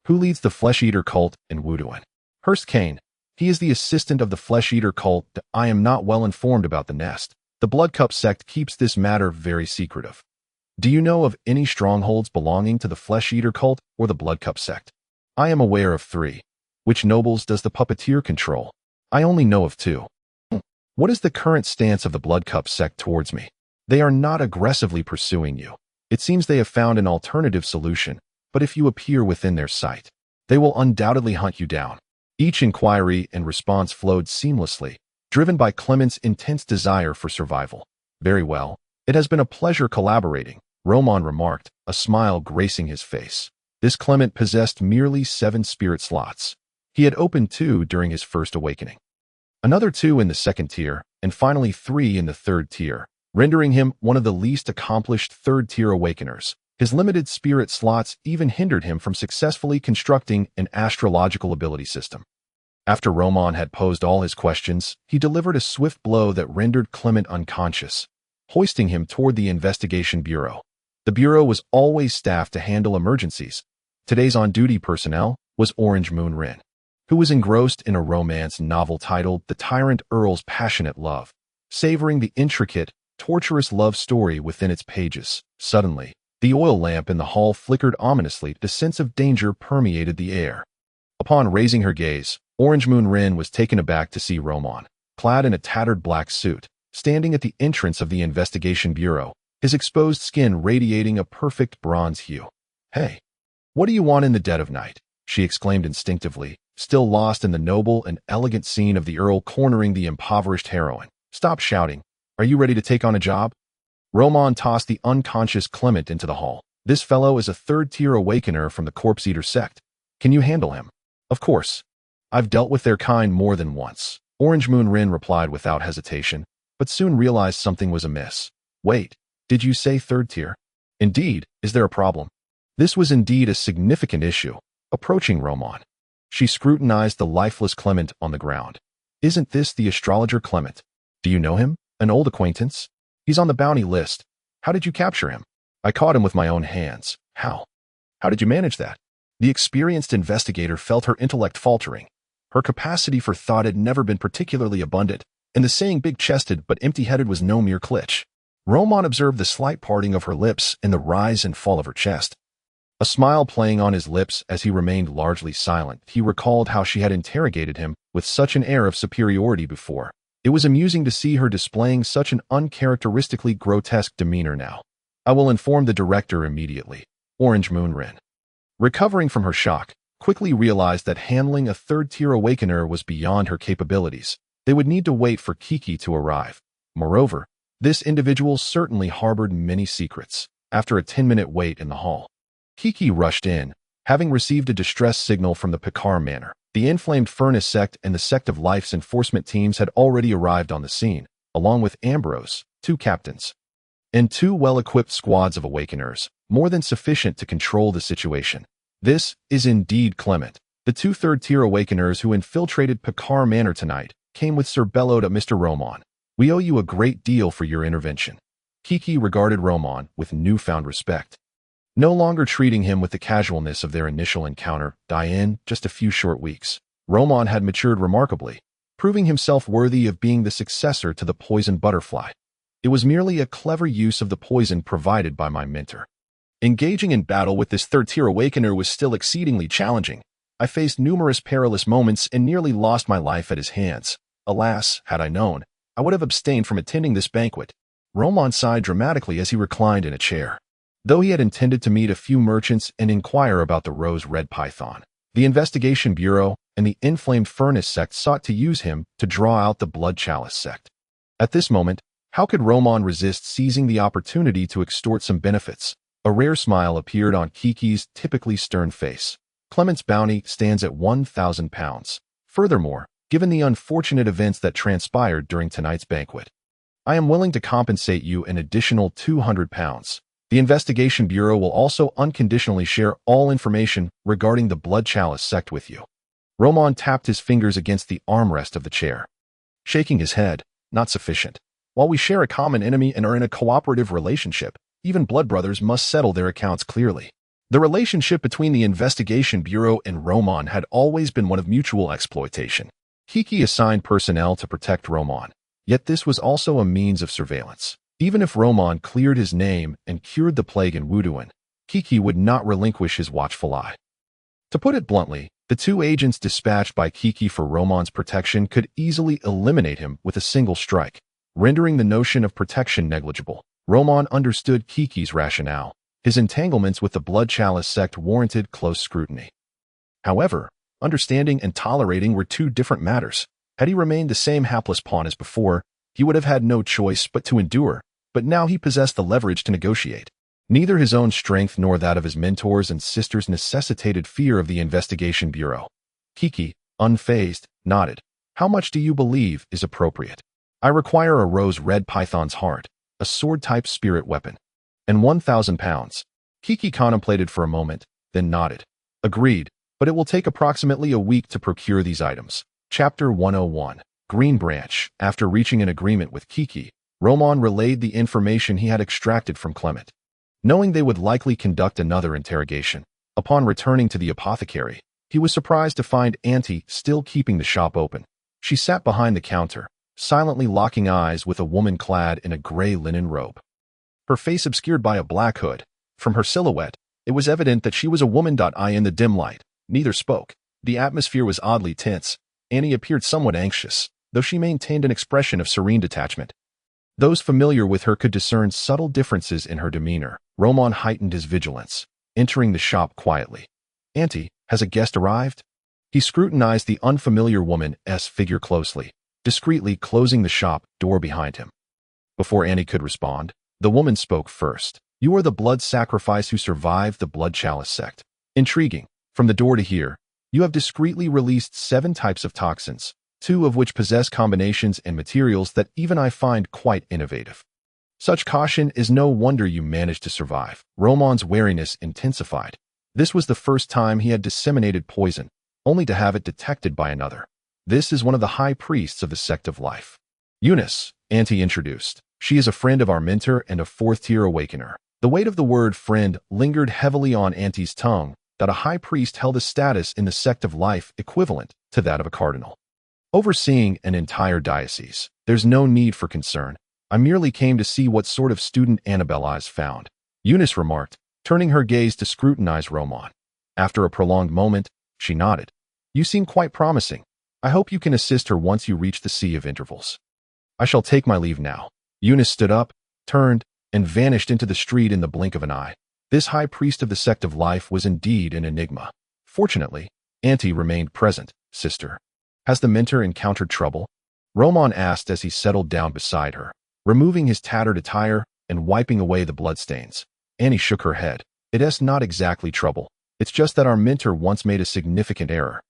Who leads the Flesh-Eater cult in Wuduan? Hurst Kane. He is the assistant of the Flesh-Eater cult. I am not well informed about the nest. The Blood Cup sect keeps this matter very secretive. Do you know of any strongholds belonging to the Flesh-Eater cult or the Blood Cup sect? I am aware of 3. Which nobles does the puppeteer control? I only know of 2. What is the current stance of the Blood Cup sect towards me? They are not aggressively pursuing you. It seems they have found an alternative solution, but if you appear within their sight, They will undoubtedly hunt you down. Each inquiry and response flowed seamlessly, driven by Clement's intense desire for survival. Very well. It has been a pleasure collaborating, Roman remarked, a smile gracing his face. This Clement possessed merely 7 spirit slots. He had opened 2 during his first awakening, another 2 in the second tier, and finally 3 in the third tier, rendering him one of the least accomplished third-tier awakeners. His limited spirit slots even hindered him from successfully constructing an astrological ability system. After Roman had posed all his questions, he delivered a swift blow that rendered Clement unconscious, hoisting him toward the investigation bureau. The bureau was always staffed to handle emergencies. Today's on-duty personnel was Orange Moon Rin, who was engrossed in a romance novel titled The Tyrant Earl's Passionate Love, savoring the intricate, torturous love story within its pages. Suddenly, the oil lamp in the hall flickered ominously. The sense of danger permeated the air. Upon raising her gaze, Orange Moon Rin was taken aback to see Roman, clad in a tattered black suit, standing at the entrance of the investigation bureau, his exposed skin radiating a perfect bronze hue. "Hey, what do you want in the dead of night?" she exclaimed instinctively, still lost in the noble and elegant scene of the Earl cornering the impoverished heroine. "Stop shouting. Are you ready to take on a job?" Roman tossed the unconscious Clement into the hall. "This fellow is a third-tier awakener from the Corpse Eater sect. Can you handle him?" "Of course. I've dealt with their kind more than once," Orange Moon Rin replied without hesitation, but soon realized something was amiss. "Wait, did you say third tier?" "Indeed. Is there a problem?" This was indeed a significant issue. Approaching Roman, she scrutinized the lifeless Clement on the ground. "Isn't this the astrologer Clement? Do you know him? An old acquaintance? He's on the bounty list. How did you capture him?" "I caught him with my own hands." "How? How did you manage that?" The experienced investigator felt her intellect faltering. Her capacity for thought had never been particularly abundant, and the saying big-chested but empty-headed was no mere glitch. Roman observed the slight parting of her lips and the rise and fall of her chest, a smile playing on his lips as he remained largely silent. He recalled how she had interrogated him with such an air of superiority before. It was amusing to see her displaying such an uncharacteristically grotesque demeanor now. "I will inform the director immediately," Orange Moon Rin, recovering from her shock, quickly realized that handling a third-tier awakener was beyond her capabilities. They would need to wait for Kiki to arrive. Moreover, this individual certainly harbored many secrets. After a 10-minute wait in the hall, Kiki rushed in, having received a distress signal from the Picard Manor. The Inflamed Furnace sect and the Sect of Life's enforcement teams had already arrived on the scene, along with Ambrose, 2 captains, and 2 well-equipped squads of awakeners, more than sufficient to control the situation. "This is indeed Clement. The 2 third-tier awakeners who infiltrated Picard Manor tonight came with Sir Bellowed Mr. Roman. We owe you a great deal for your intervention." Kiki regarded Roman with newfound respect, no longer treating him with the casualness of their initial encounter. In just a few short weeks, Roman had matured remarkably, proving himself worthy of being the successor to the poison butterfly. It was merely a clever use of the poison provided by my mentor. Engaging in battle with this third-tier awakener was still exceedingly challenging. I faced numerous perilous moments and nearly lost my life at his hands. Alas, had I known, I would have abstained from attending this banquet. Roman sighed dramatically as he reclined in a chair. Though he had intended to meet a few merchants and inquire about the rose-red python, the Investigation Bureau and the Inflamed Furnace sect sought to use him to draw out the Blood Chalice sect. At this moment, how could Roman resist seizing the opportunity to extort some benefits? A rare smile appeared on Kiki's typically stern face. "Clement's bounty stands at 1,000 pounds. Furthermore, given the unfortunate events that transpired during tonight's banquet, I am willing to compensate you an additional 200 pounds. The Investigation Bureau will also unconditionally share all information regarding the Blood Chalice sect with you." Roman tapped his fingers against the armrest of the chair, shaking his head. "Not sufficient. While we share a common enemy and are in a cooperative relationship, even blood brothers must settle their accounts clearly." The relationship between the Investigation Bureau and Roman had always been one of mutual exploitation. Kiki assigned personnel to protect Roman, yet this was also a means of surveillance. Even if Roman cleared his name and cured the plague in Wuduan, Kiki would not relinquish his watchful eye. To put it bluntly, the 2 agents dispatched by Kiki for Roman's protection could easily eliminate him with a single strike, rendering the notion of protection negligible. Roman understood Kiki's rationale. His entanglements with the Blood Chalice sect warranted close scrutiny. However, understanding and tolerating were two different matters. Had he remained the same hapless pawn as before, he would have had no choice but to endure, but now he possessed the leverage to negotiate. Neither his own strength nor that of his mentors and sisters necessitated fear of the investigation bureau. Kiki, unfazed, nodded. How much do you believe is appropriate? I require a rose-red python's heart, a sword-type spirit weapon, and 1,000 pounds. Kiki contemplated for a moment, then nodded. Agreed, but it will take approximately a week to procure these items. Chapter 101. Green Branch. After reaching an agreement with Kiki, Roman relayed the information he had extracted from Clement. Knowing they would likely conduct another interrogation, upon returning to the apothecary, he was surprised to find Auntie still keeping the shop open. She sat behind the counter, silently locking eyes with a woman clad in a gray linen robe. Her face obscured by a black hood. From her silhouette, it was evident that she was a woman. In the dim light, neither spoke. The atmosphere was oddly tense. Annie appeared somewhat anxious, though she maintained an expression of serene detachment. Those familiar with her could discern subtle differences in her demeanor. Roman heightened his vigilance, entering the shop quietly. Auntie, has a guest arrived? He scrutinized the unfamiliar woman's figure closely, discreetly closing the shop door behind him. Before Annie could respond, the woman spoke first. You are the blood sacrifice who survived the blood chalice sect. Intriguing. From the door to here, you have discreetly released 7 types of toxins, 2 of which possess combinations and materials that even I find quite innovative. Such caution is no wonder you managed to survive. Roman's wariness intensified. This was the first time he had disseminated poison, only to have it detected by another. This is one of the high priests of the sect of life. Eunice, Auntie introduced. She is a friend of our mentor and a 4th-tier awakener. The weight of the word friend lingered heavily on Auntie's tongue, that a high priest held a status in the sect of life equivalent to that of a cardinal. Overseeing an entire diocese, there's no need for concern. I merely came to see what sort of student Annabelle has found, Eunice remarked, turning her gaze to scrutinize Roman. After a prolonged moment, she nodded. You seem quite promising. I hope you can assist her once you reach the Sea of Intervals. I shall take my leave now. Eunice stood up, turned, and vanished into the street in the blink of an eye. This high priest of the sect of life was indeed an enigma. Fortunately, Auntie remained present. Sister, has the mentor encountered trouble? Roman asked as he settled down beside her, removing his tattered attire and wiping away the bloodstains. Annie shook her head. It's not exactly trouble. It's just that our mentor once made a significant error,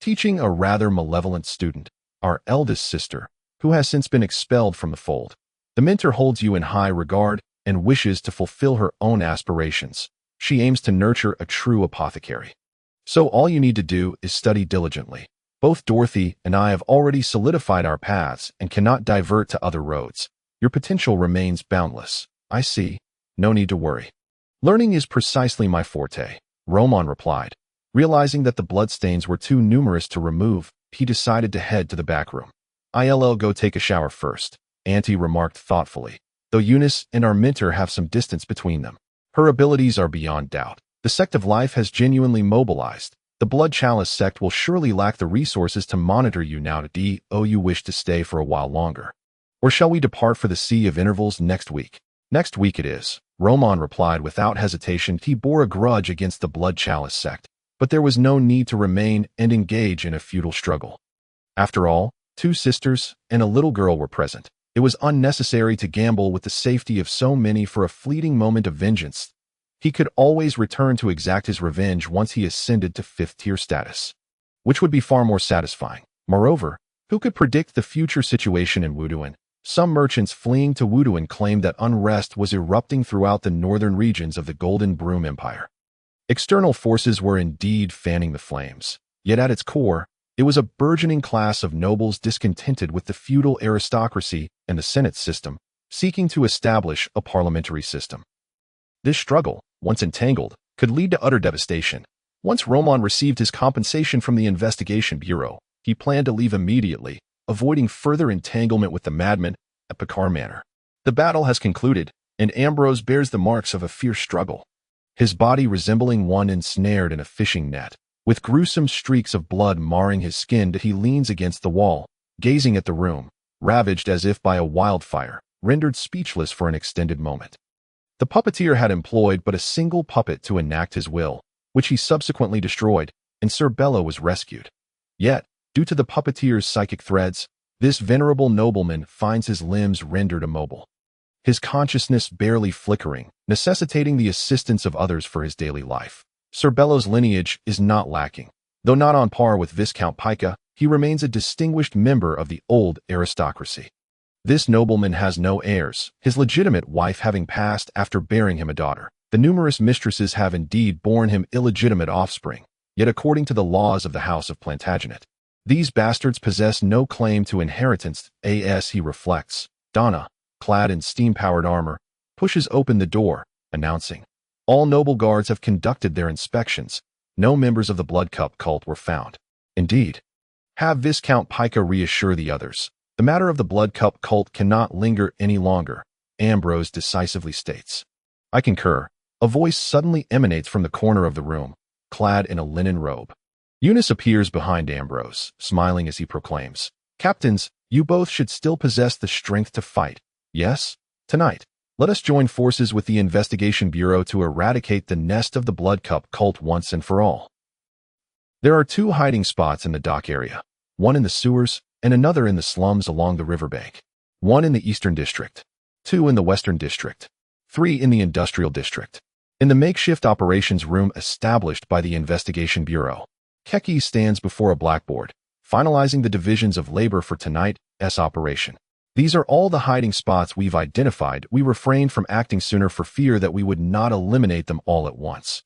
teaching a rather malevolent student, our eldest sister, who has since been expelled from the fold. The mentor holds you in high regard and wishes to fulfill her own aspirations. She aims to nurture a true apothecary. So all you need to do is study diligently. Both Dorothy and I have already solidified our paths and cannot divert to other roads. Your potential remains boundless. I see. No need to worry. Learning is precisely my forte, Roman replied. Realizing that the bloodstains were too numerous to remove, he decided to head to the back room. I'll go take a shower first, Auntie remarked thoughtfully, though Eunice and our mentor have some distance between them. Her abilities are beyond doubt. The sect of life has genuinely mobilized. The blood chalice sect will surely lack the resources to monitor you now. You wish to stay for a while longer? Or shall we depart for the Sea of Intervals next week? Next week it is, Roman replied without hesitation. He bore a grudge against the blood chalice sect, but there was no need to remain and engage in a futile struggle. After all, 2 sisters and a little girl were present. It was unnecessary to gamble with the safety of so many for a fleeting moment of vengeance. He could always return to exact his revenge once he ascended to 5th-tier status, which would be far more satisfying. Moreover, who could predict the future situation in Wuduan? Some merchants fleeing to Wuduan claimed that unrest was erupting throughout the northern regions of the Golden Broom Empire. External forces were indeed fanning the flames, yet at its core, it was a burgeoning class of nobles discontented with the feudal aristocracy and the Senate system, seeking to establish a parliamentary system. This struggle, once entangled, could lead to utter devastation. Once Roman received his compensation from the investigation bureau, he planned to leave immediately, avoiding further entanglement with the madmen at Picard Manor. The battle has concluded, and Ambrose bears the marks of a fierce struggle, his body resembling one ensnared in a fishing net. With gruesome streaks of blood marring his skin, he leans against the wall, gazing at the room, ravaged as if by a wildfire, rendered speechless for an extended moment. The puppeteer had employed but a single puppet to enact his will, which he subsequently destroyed. and Sir Bello was rescued. Yet, due to the puppeteer's psychic threads, this venerable nobleman finds his limbs rendered immobile, his consciousness barely flickering, necessitating the assistance of others for his daily life. Sir Bello's lineage is not lacking. Though not on par with Viscount Pica, he remains a distinguished member of the old aristocracy. This nobleman has no heirs, his legitimate wife having passed after bearing him a daughter. The numerous mistresses have indeed borne him illegitimate offspring, yet according to the laws of the House of Plantagenet, these bastards possess no claim to inheritance. As he reflects, Donna, clad in steam-powered armor, pushes open the door, announcing, "All noble guards have conducted their inspections. No members of the Blood Cup cult were found." Indeed. Have Viscount Pica reassure the others. The matter of the Blood Cup cult cannot linger any longer, Ambrose decisively states. "I concur." A voice suddenly emanates from the corner of the room, clad in a linen robe. Eunice appears behind Ambrose, smiling as he proclaims, "Captains, you both should still possess the strength to fight. Yes? Tonight, let us join forces with the Investigation Bureau to eradicate the nest of the Blood Cup cult once and for all." There are 2 hiding spots in the dock area, one in the sewers and another in the slums along the riverbank. 1 in the Eastern District, 2 in the Western District, 3 in the Industrial District. In the makeshift operations room established by the Investigation Bureau, Keki stands before a blackboard, finalizing the divisions of labor for tonight's operation. "These are all the hiding spots we've identified. We refrained from acting sooner for fear that we would not eliminate them all at once,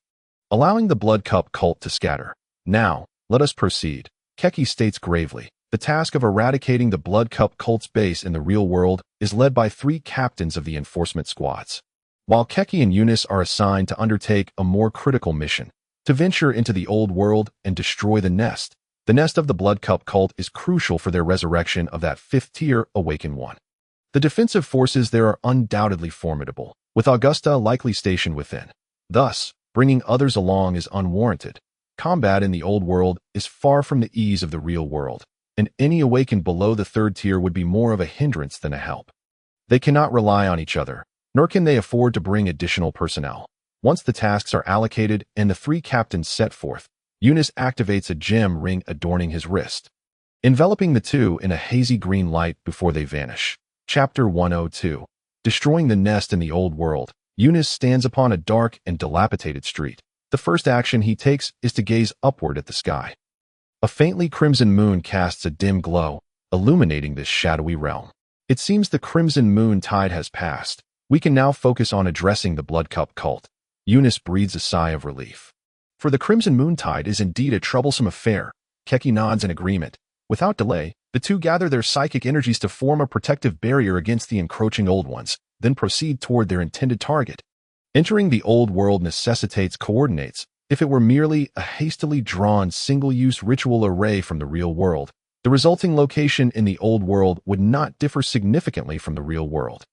allowing the Blood Cup cult to scatter. Now, let us proceed," Keki states gravely. The task of eradicating the Blood Cup cult's base in the real world is led by 3 captains of the enforcement squads, while Keki and Eunice are assigned to undertake a more critical mission, to venture into the old world and destroy the nest. The nest of the Blood Cup cult is crucial for their resurrection of that 5th-tier awakened one. The defensive forces there are undoubtedly formidable, with Augusta likely stationed within. Thus, bringing others along is unwarranted. Combat in the old world is far from the ease of the real world, and any awakened below the 3rd tier would be more of a hindrance than a help. They cannot rely on each other, nor can they afford to bring additional personnel. Once the tasks are allocated and the 3 captains set forth, Eunice activates a gem ring adorning his wrist, enveloping the 2 in a hazy green light before they vanish. Chapter 102. Destroying the nest in the old world. Eunice stands upon a dark and dilapidated street. The first action he takes is to gaze upward at the sky. A faintly crimson moon casts a dim glow, illuminating this shadowy realm. It seems the crimson moon tide has passed. We can now focus on addressing the Blood Cup cult. Eunice breathes a sigh of relief. For the crimson moon tide is indeed a troublesome affair. Keki nods in agreement. Without delay, the 2 gather their psychic energies to form a protective barrier against the encroaching old ones, then proceed toward their intended target. Entering the old world necessitates coordinates. If it were merely a hastily drawn single-use ritual array from the real world, the resulting location in the old world would not differ significantly from the real world,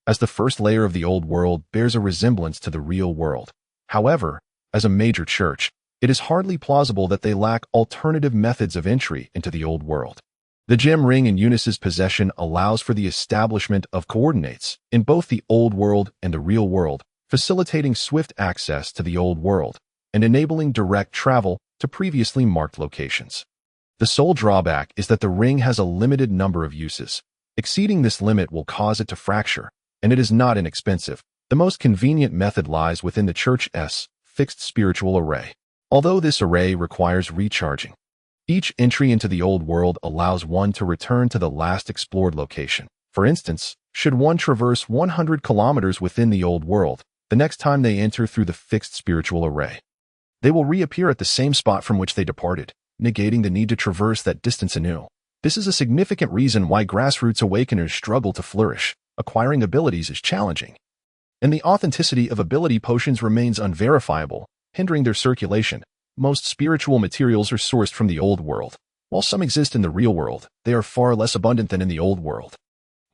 as the first layer of the old world bears a resemblance to the real world. However, as a major church, it is hardly plausible that they lack alternative methods of entry into the old world. The gem ring in Eunice's possession allows for the establishment of coordinates in both the old world and the real world, facilitating swift access to the old world and enabling direct travel to previously marked locations. The sole drawback is that the ring has a limited number of uses. Exceeding this limit will cause it to fracture, and it is not inexpensive. The most convenient method lies within the Church's fixed spiritual array, although this array requires recharging. Each entry into the old world allows one to return to the last explored location. For instance, should one traverse 100 kilometers within the old world, the next time they enter through the fixed spiritual array, they will reappear at the same spot from which they departed, negating the need to traverse that distance anew. This is a significant reason why grassroots awakeners struggle to flourish. Acquiring abilities is challenging, and the authenticity of ability potions remains unverifiable, hindering their circulation. Most spiritual materials are sourced from the old world. While some exist in the real world, they are far less abundant than in the old world.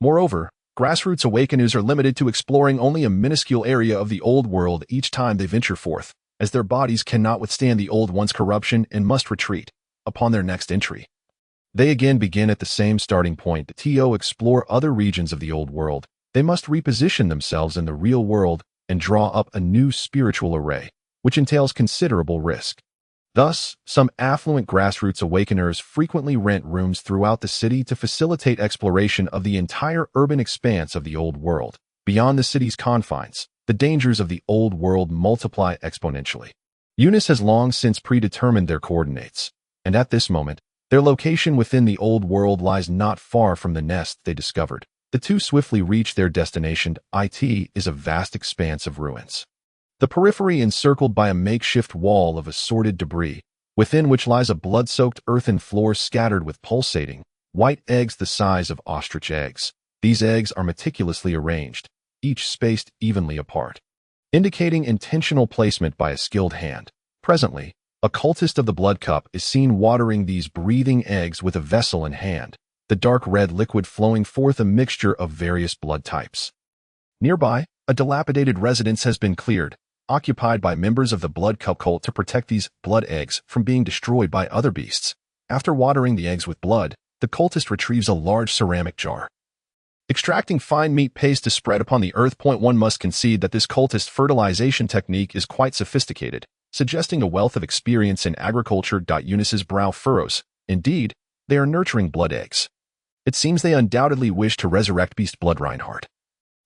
Moreover, grassroots awakeners are limited to exploring only a minuscule area of the old world each time they venture forth, as their bodies cannot withstand the old one's corruption and must retreat upon their next entry. They again begin at the same starting point to explore other regions of the old world. They must reposition themselves in the real world and draw up a new spiritual array, which entails considerable risk. Thus, some affluent grassroots awakeners frequently rent rooms throughout the city to facilitate exploration of the entire urban expanse of the Old World. Beyond the city's confines, the dangers of the Old World multiply exponentially. Eunice has long since predetermined their coordinates, and at this moment, their location within the Old World lies not far from the nest they discovered. The two swiftly reach their destination. It is a vast expanse of ruins. The periphery encircled by a makeshift wall of assorted debris, within which lies a blood-soaked earthen floor scattered with pulsating, white eggs the size of ostrich eggs. These eggs are meticulously arranged, each spaced evenly apart, indicating intentional placement by a skilled hand. Presently, a cultist of the blood cup is seen watering these breathing eggs with a vessel in hand, the dark red liquid flowing forth a mixture of various blood types. Nearby, a dilapidated residence has been cleared, occupied by members of the blood cup cult to protect these blood eggs from being destroyed by other beasts. After watering the eggs with blood, the cultist retrieves a large ceramic jar, extracting fine meat paste to spread upon the earth. One must concede that this cultist fertilization technique is quite sophisticated, suggesting a wealth of experience in agriculture. Eunice's brow furrows. Indeed, they are nurturing blood eggs. It seems they undoubtedly wish to resurrect beast blood Reinhardt,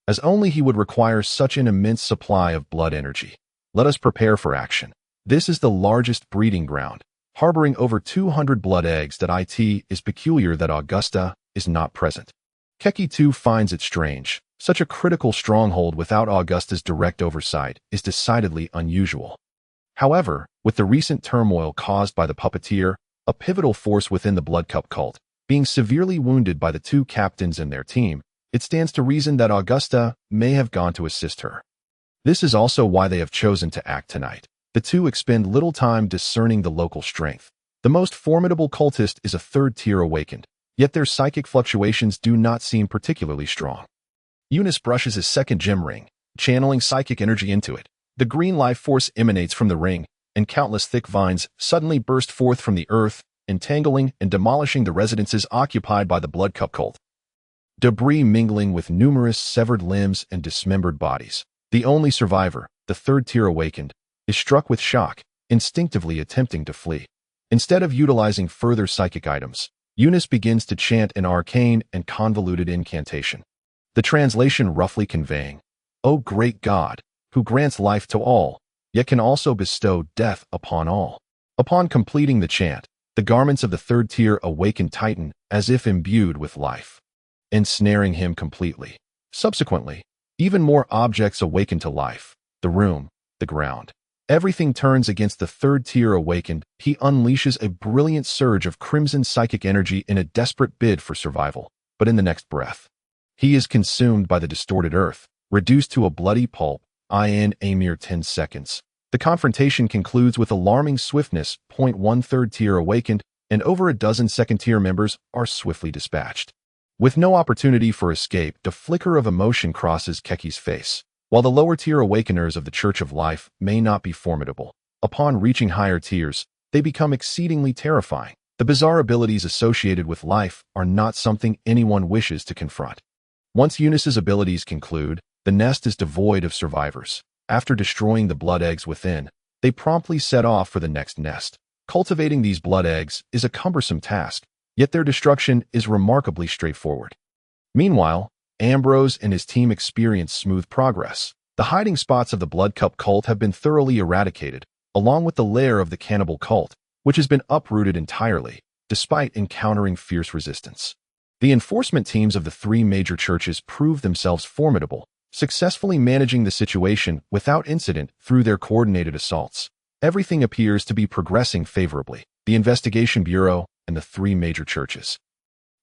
as only he would require such an immense supply of blood energy. Let us prepare for action. This is the largest breeding ground, harboring over 200 blood eggs. It is peculiar that Augusta is not present. Keki too finds it strange. Such a critical stronghold without Augusta's direct oversight is decidedly unusual. However, with the recent turmoil caused by the puppeteer, a pivotal force within the Blood Cup cult, being severely wounded by the two captains and their team, it stands to reason that Augusta may have gone to assist her. This is also why they have chosen to act tonight. The two expend little time discerning the local strength. The most formidable cultist is a third-tier awakened, yet their psychic fluctuations do not seem particularly strong. Eunice brushes his second gem ring, channeling psychic energy into it. The green life force emanates from the ring, and countless thick vines suddenly burst forth from the earth, entangling and demolishing the residences occupied by the Blood Cup cult. Debris mingling with numerous severed limbs and dismembered bodies. The only survivor, the third-tier awakened, is struck with shock, instinctively attempting to flee. Instead of utilizing further psychic items, Eunice begins to chant an arcane and convoluted incantation. The translation roughly conveying, "O great God, who grants life to all, yet can also bestow death upon all." Upon completing the chant, the garments of the third-tier awakened tighten as if imbued with life, ensnaring him completely. Subsequently, even more objects awaken to life. The room, the ground. Everything turns against the third-tier awakened. He unleashes a brilliant surge of crimson psychic energy in a desperate bid for survival. But in the next breath, he is consumed by the distorted earth, reduced to a bloody pulp, in a mere 10 seconds. The confrontation concludes with alarming swiftness. 1 third-tier awakened, and over a dozen second-tier members are swiftly dispatched. With no opportunity for escape, the flicker of emotion crosses Keki's face. While the lower-tier awakeners of the Church of Life may not be formidable, upon reaching higher tiers, they become exceedingly terrifying. The bizarre abilities associated with life are not something anyone wishes to confront. Once Eunice's abilities conclude, the nest is devoid of survivors. After destroying the blood eggs within, they promptly set off for the next nest. Cultivating these blood eggs is a cumbersome task, yet their destruction is remarkably straightforward. Meanwhile, Ambrose and his team experience smooth progress. The hiding spots of the Blood Cup cult have been thoroughly eradicated, along with the lair of the cannibal cult, which has been uprooted entirely, despite encountering fierce resistance. The enforcement teams of the three major churches proved themselves formidable, successfully managing the situation without incident through their coordinated assaults. Everything appears to be progressing favorably. The Investigation Bureau and the three major churches,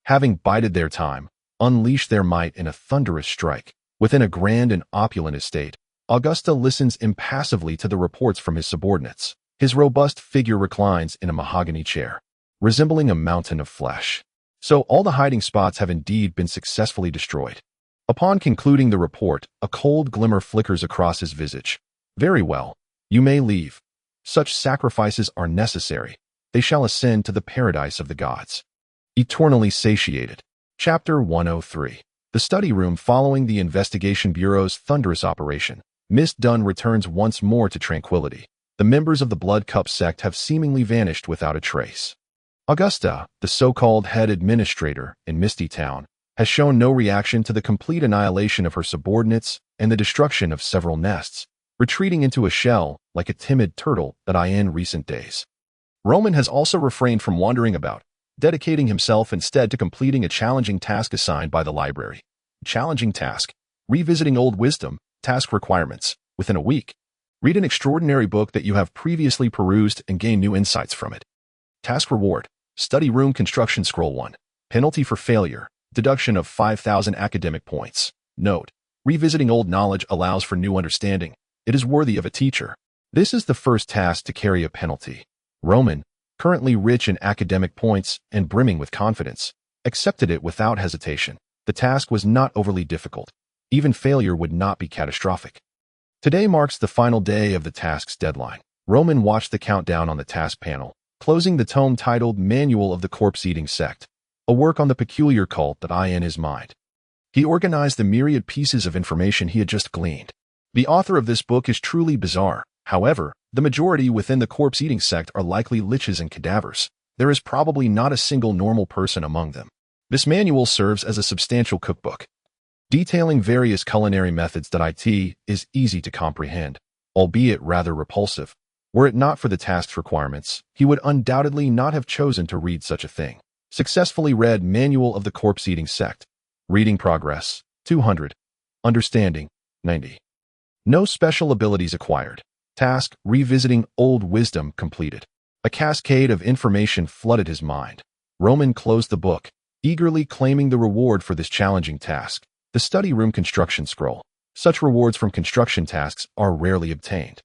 having bided their time, unleashed their might in a thunderous strike. Within a grand and opulent estate, Augusta listens impassively to the reports from his subordinates. His robust figure reclines in a mahogany chair, resembling a mountain of flesh. So all the hiding spots have indeed been successfully destroyed. Upon concluding the report, a cold glimmer flickers across his visage. Very well, you may leave. Such sacrifices are necessary. They shall ascend to the paradise of the gods. Eternally satiated. Chapter 103. The study room following the Investigation Bureau's thunderous operation. Miss Dunn returns once more to tranquility. The members of the Blood Cup sect have seemingly vanished without a trace. Augusta, the so-called head administrator in Misty Town, has shown no reaction to the complete annihilation of her subordinates and the destruction of several nests, retreating into a shell like a timid turtle that I in recent days. Roman has also refrained from wandering about, dedicating himself instead to completing a challenging task assigned by the library. Challenging task: revisiting old wisdom, task requirements, within a week. Read an extraordinary book that you have previously perused and gain new insights from it. Task reward: study room construction scroll 1. Penalty for failure: deduction of 5,000 academic points. Note: revisiting old knowledge allows for new understanding. It is worthy of a teacher. This is the first task to carry a penalty. Roman, currently rich in academic points and brimming with confidence, accepted it without hesitation. The task was not overly difficult. Even failure would not be catastrophic. Today marks the final day of the task's deadline. Roman watched the countdown on the task panel, closing the tome titled Manual of the Corpse-Eating Sect, a work on the peculiar cult that I in his mind. He organized the myriad pieces of information he had just gleaned. The author of this book is truly bizarre. However, the majority within the corpse-eating sect are likely liches and cadavers. There is probably not a single normal person among them. This manual serves as a substantial cookbook, detailing various culinary methods that it is easy to comprehend, albeit rather repulsive. Were it not for the task's requirements, he would undoubtedly not have chosen to read such a thing. Successfully read Manual of the Corpse-Eating Sect. Reading progress, 200. Understanding, 90. No special abilities acquired. Task: revisiting old wisdom completed. A cascade of information flooded his mind. Roman closed the book, eagerly claiming the reward for this challenging task, the study room construction scroll. Such rewards from construction tasks are rarely obtained.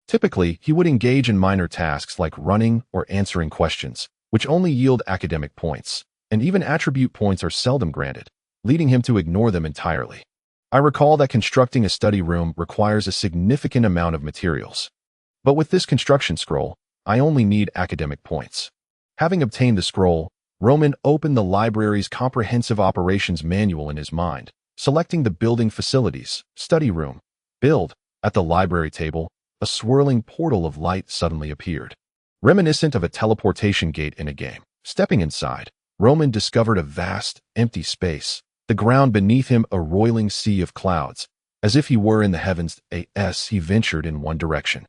Typically, he would engage in minor tasks like running or answering questions, which only yield academic points, and even attribute points are seldom granted, leading him to ignore them entirely. I recall that constructing a study room requires a significant amount of materials. But with this construction scroll, I only need academic points. Having obtained the scroll, Roman opened the library's comprehensive operations manual in his mind, selecting the building facilities, study room, build. At the library table, a swirling portal of light suddenly appeared, reminiscent of a teleportation gate in a game. Stepping inside, Roman discovered a vast, empty space, the ground beneath him a roiling sea of clouds. As if he were in the heavens, he ventured in one direction.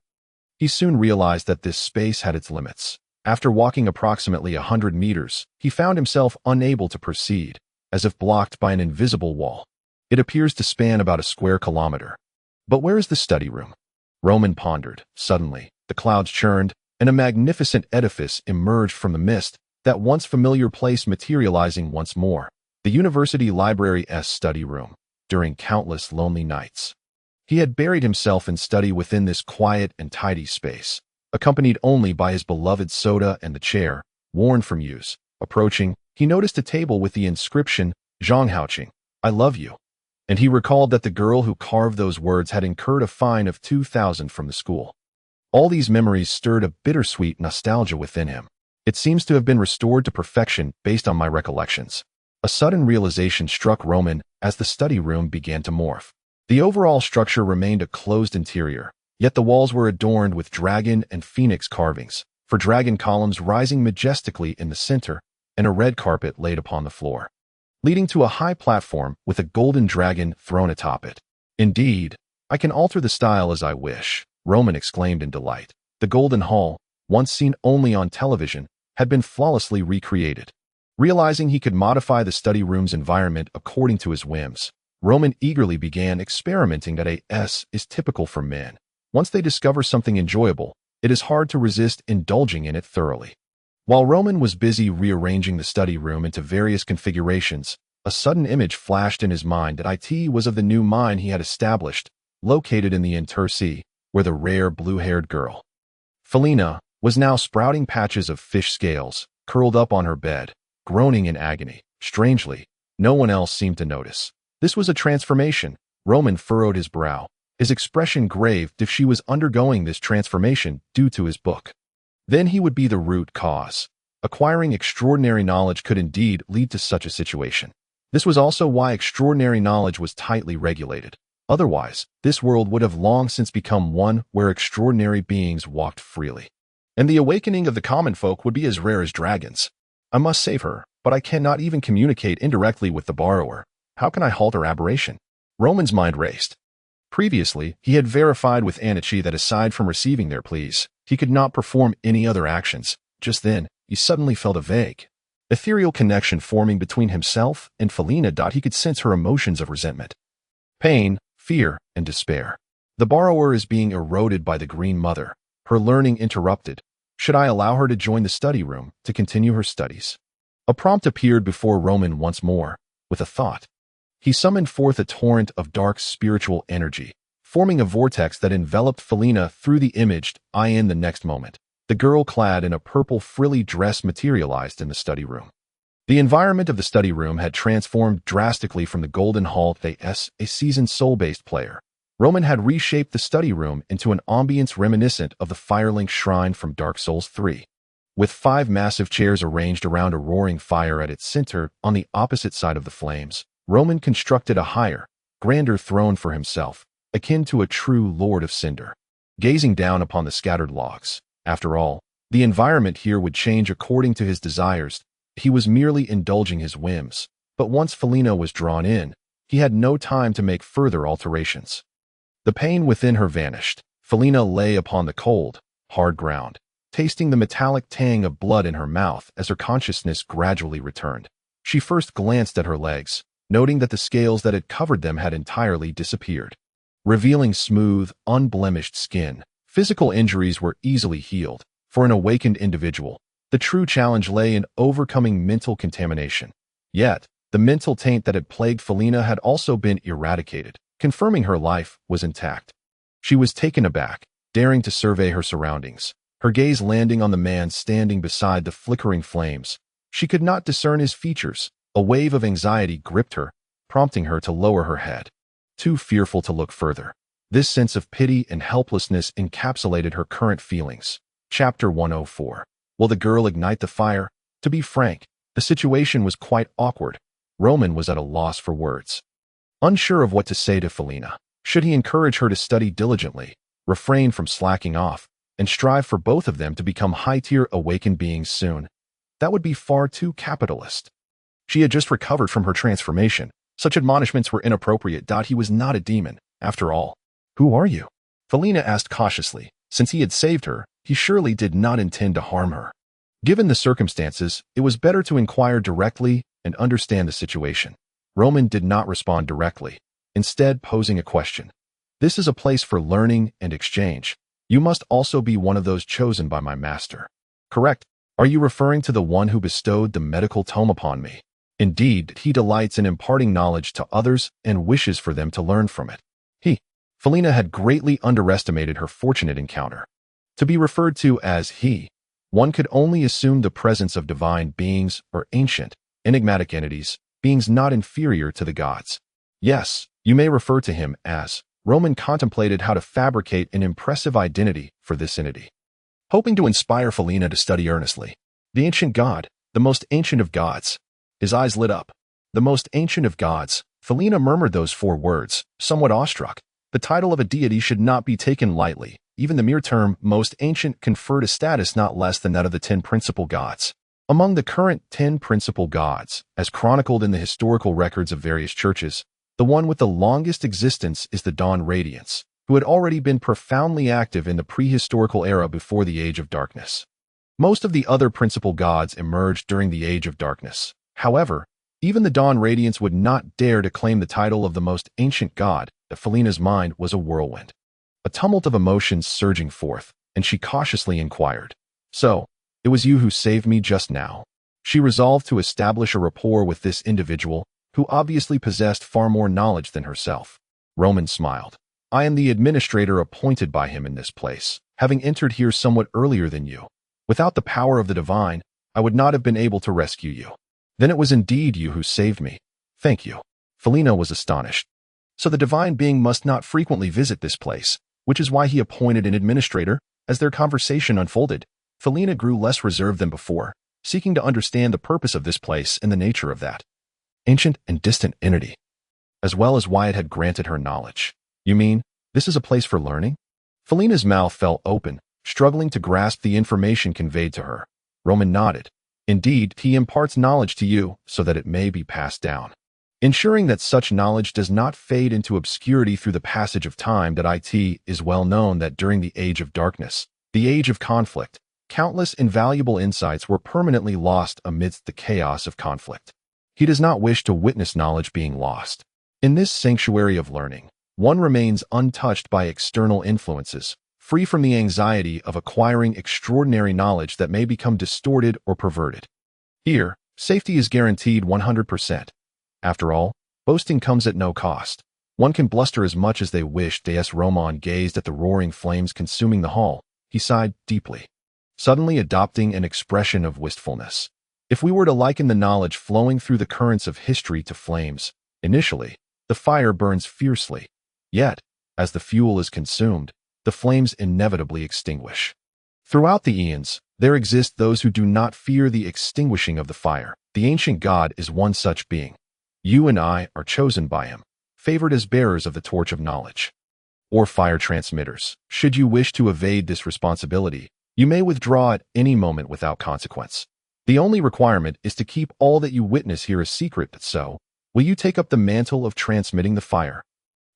He soon realized that this space had its limits. After walking approximately 100 meters, he found himself unable to proceed, as if blocked by an invisible wall. It appears to span about a square kilometer. But where is the study room? Roman pondered. Suddenly, the clouds churned, and a magnificent edifice emerged from the mist, that once familiar place materializing once more. The university library's study room. During countless lonely nights, he had buried himself in study within this quiet and tidy space, accompanied only by his beloved soda and the chair, worn from use. Approaching, he noticed a table with the inscription, Zhang Haoqing, I love you. And he recalled that the girl who carved those words had incurred a fine of 2,000 from the school. All these memories stirred a bittersweet nostalgia within him. It seems to have been restored to perfection based on my recollections. A sudden realization struck Roman as the study room began to morph. The overall structure remained a closed interior, yet the walls were adorned with dragon and phoenix carvings, for dragon columns rising majestically in the center, and a red carpet laid upon the floor, leading to a high platform with a golden dragon thrown atop it. Indeed, I can alter the style as I wish, Roman exclaimed in delight. The golden hall, once seen only on television, had been flawlessly recreated. Realizing he could modify the study room's environment according to his whims, Roman eagerly began experimenting that is typical for men. Once they discover something enjoyable, it is hard to resist indulging in it thoroughly. While Roman was busy rearranging the study room into various configurations, a sudden image flashed in his mind that it was of the new mine he had established, located in the Intersea, where the rare blue-haired girl, Felina, was now sprouting patches of fish scales, curled up on her bed, groaning in agony. Strangely, no one else seemed to notice. This was a transformation. Roman furrowed his brow, his expression grave if she was undergoing this transformation due to his book. Then he would be the root cause. Acquiring extraordinary knowledge could indeed lead to such a situation. This was also why extraordinary knowledge was tightly regulated. Otherwise, this world would have long since become one where extraordinary beings walked freely. And the awakening of the common folk would be as rare as dragons. I must save her, but I cannot even communicate indirectly with the borrower. How can I halt her aberration? Roman's mind raced. Previously, he had verified with Anichi that aside from receiving their pleas, he could not perform any other actions. Just then, he suddenly felt a vague, ethereal connection forming between himself and Felina. He could sense her emotions of resentment, pain, fear, and despair. The borrower is being eroded by the Green Mother, her learning interrupted. Should I allow her to join the study room to continue her studies? A prompt appeared before Roman once more, with a thought. He summoned forth a torrent of dark spiritual energy, forming a vortex that enveloped Felina through the imaged eye. In the next moment, the girl clad in a purple frilly dress materialized in the study room. The environment of the study room had transformed drastically from the Golden Hall to a seasoned soul-based player. Roman had reshaped the study room into an ambience reminiscent of the Firelink Shrine from Dark Souls 3. With 5 massive chairs arranged around a roaring fire at its center on the opposite side of the flames, Roman constructed a higher, grander throne for himself, akin to a true Lord of Cinder. Gazing down upon the scattered logs, after all, the environment here would change according to his desires. He was merely indulging his whims, but once Felina was drawn in, he had no time to make further alterations. The pain within her vanished. Felina lay upon the cold, hard ground, tasting the metallic tang of blood in her mouth as her consciousness gradually returned. She first glanced at her legs, noting that the scales that had covered them had entirely disappeared, revealing smooth, unblemished skin. Physical injuries were easily healed. For an awakened individual, the true challenge lay in overcoming mental contamination. Yet, the mental taint that had plagued Felina had also been eradicated, confirming her life was intact. She was taken aback, daring to survey her surroundings, her gaze landing on the man standing beside the flickering flames. She could not discern his features. A wave of anxiety gripped her, prompting her to lower her head. Too fearful to look further. This sense of pity and helplessness encapsulated her current feelings. Chapter 104. Will the girl ignite the fire? To be frank, the situation was quite awkward. Roman was at a loss for words. Unsure of what to say to Felina. Should he encourage her to study diligently, refrain from slacking off, and strive for both of them to become high-tier awakened beings soon? That would be far too capitalist. She had just recovered from her transformation. Such admonishments were inappropriate. He was not a demon, after all. Who are you? Felina asked cautiously. Since he had saved her, he surely did not intend to harm her. Given the circumstances, it was better to inquire directly and understand the situation. Roman did not respond directly, instead posing a question. This is a place for learning and exchange. You must also be one of those chosen by my master. Correct? Are you referring to the one who bestowed the medical tome upon me? Indeed, he delights in imparting knowledge to others and wishes for them to learn from it. Felina had greatly underestimated her fortunate encounter. To be referred to as he, one could only assume the presence of divine beings or ancient, enigmatic entities, beings not inferior to the gods. Yes, you may refer to him as. Roman contemplated how to fabricate an impressive identity for this entity, hoping to inspire Felina to study earnestly. The ancient god, the most ancient of gods. His eyes lit up. The most ancient of gods. Felina murmured those 4 words, somewhat awestruck. The title of a deity should not be taken lightly. Even the mere term most ancient conferred a status not less than that of the 10 principal gods. Among the current 10 principal gods, as chronicled in the historical records of various churches, the one with the longest existence is the Dawn Radiance, who had already been profoundly active in the prehistorical era before the Age of Darkness. Most of the other principal gods emerged during the Age of Darkness. However, even the Dawn Radiance would not dare to claim the title of the most ancient god. Felina's mind was a whirlwind. A tumult of emotions surging forth, and she cautiously inquired. So, it was you who saved me just now? She resolved to establish a rapport with this individual, who obviously possessed far more knowledge than herself. Roman smiled. I am the administrator appointed by him in this place, having entered here somewhat earlier than you. Without the power of the divine, I would not have been able to rescue you. Then it was indeed you who saved me. Thank you. Felina was astonished. So the divine being must not frequently visit this place, which is why he appointed an administrator. As their conversation unfolded, Felina grew less reserved than before, seeking to understand the purpose of this place and the nature of that ancient and distant entity. as well as why it had granted her knowledge. You mean, this is a place for learning? Felina's mouth fell open, struggling to grasp the information conveyed to her. Roman nodded. Indeed, he imparts knowledge to you so that it may be passed down, ensuring that such knowledge does not fade into obscurity through the passage of time. It is well known that during the Age of Darkness, the Age of Conflict, countless invaluable insights were permanently lost amidst the chaos of conflict. He does not wish to witness knowledge being lost. In this sanctuary of learning, one remains untouched by external influences, free from the anxiety of acquiring extraordinary knowledge that may become distorted or perverted. Here, safety is guaranteed 100%. After all, boasting comes at no cost. One can bluster as much as they wish. Roman gazed at the roaring flames consuming the hall. He sighed deeply, suddenly adopting an expression of wistfulness. If we were to liken the knowledge flowing through the currents of history to flames, initially, the fire burns fiercely. Yet, as the fuel is consumed, the flames inevitably extinguish. Throughout the eons, there exist those who do not fear the extinguishing of the fire. The ancient God is one such being. You and I are chosen by him, favored as bearers of the torch of knowledge, or fire transmitters. Should you wish to evade this responsibility, you may withdraw at any moment without consequence. The only requirement is to keep all that you witness here a secret. So, will you take up the mantle of transmitting the fire?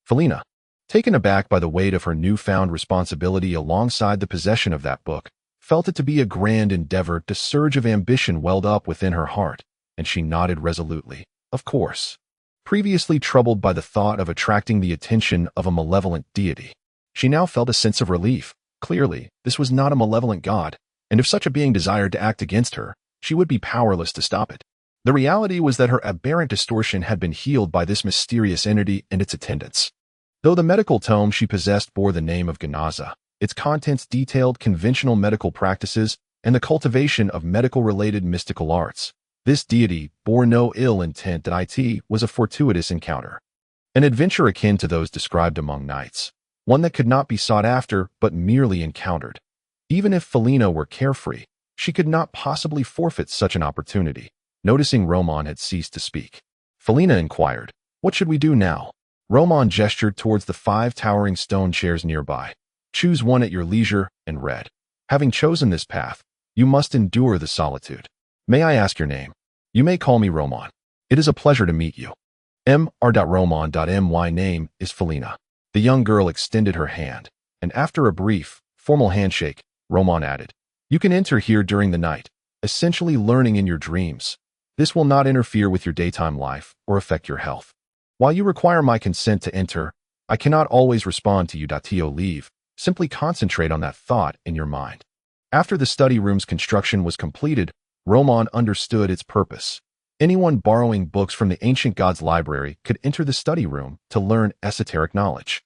Felina, taken aback by the weight of her newfound responsibility alongside the possession of that book, felt it to be a grand endeavor. A surge of ambition welled up within her heart, and she nodded resolutely. Of course. Previously troubled by the thought of attracting the attention of a malevolent deity, she now felt a sense of relief. Clearly, this was not a malevolent god, and if such a being desired to act against her, she would be powerless to stop it. The reality was that her aberrant distortion had been healed by this mysterious entity and its attendants. Though the medical tome she possessed bore the name of Ganaza, its contents detailed conventional medical practices and the cultivation of medical-related mystical arts. This deity bore no ill intent. It was a fortuitous encounter, an adventure akin to those described among knights, one that could not be sought after but merely encountered. Even if Felina were carefree, she could not possibly forfeit such an opportunity. Noticing Roman had ceased to speak, Felina inquired, "What should we do now?" Roman gestured towards the 5 towering stone chairs nearby. "Choose one at your leisure," and read, "Having chosen this path, you must endure the solitude. May I ask your name? You may call me Roman. It is a pleasure to meet you." Roman. My name is Felina. The young girl extended her hand, and after a brief, formal handshake, Roman added, "You can enter here during the night, essentially learning in your dreams. This will not interfere with your daytime life or affect your health. While you require my consent to enter, I cannot always respond to you. Leave. Simply concentrate on that thought in your mind." After the study room's construction was completed, Roman understood its purpose. Anyone borrowing books from the ancient god's library could enter the study room to learn esoteric knowledge.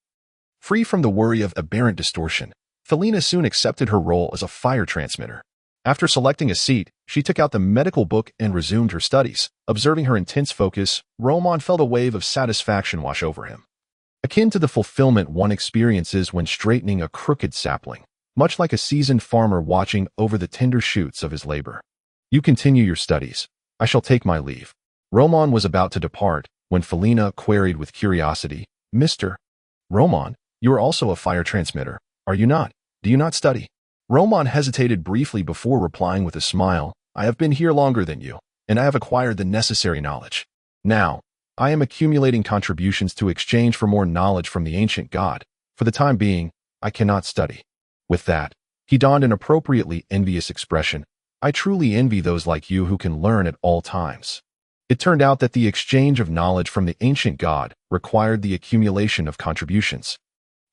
Free from the worry of aberrant distortion, Felina soon accepted her role as a fire transmitter. After selecting a seat, she took out the medical book and resumed her studies. Observing her intense focus, Roman felt a wave of satisfaction wash over him, akin to the fulfillment one experiences when straightening a crooked sapling, much like a seasoned farmer watching over the tender shoots of his labor. "You continue your studies. I shall take my leave." Roman was about to depart when Felina queried with curiosity, "Mr. Roman, you are also a fire transmitter, are you not? Do you not study?" Roman hesitated briefly before replying with a smile, "I have been here longer than you, and I have acquired the necessary knowledge. Now, I am accumulating contributions to exchange for more knowledge from the ancient god. For the time being, I cannot study." With that, he donned an appropriately envious expression. "I truly envy those like you who can learn at all times." It turned out that the exchange of knowledge from the ancient god required the accumulation of contributions,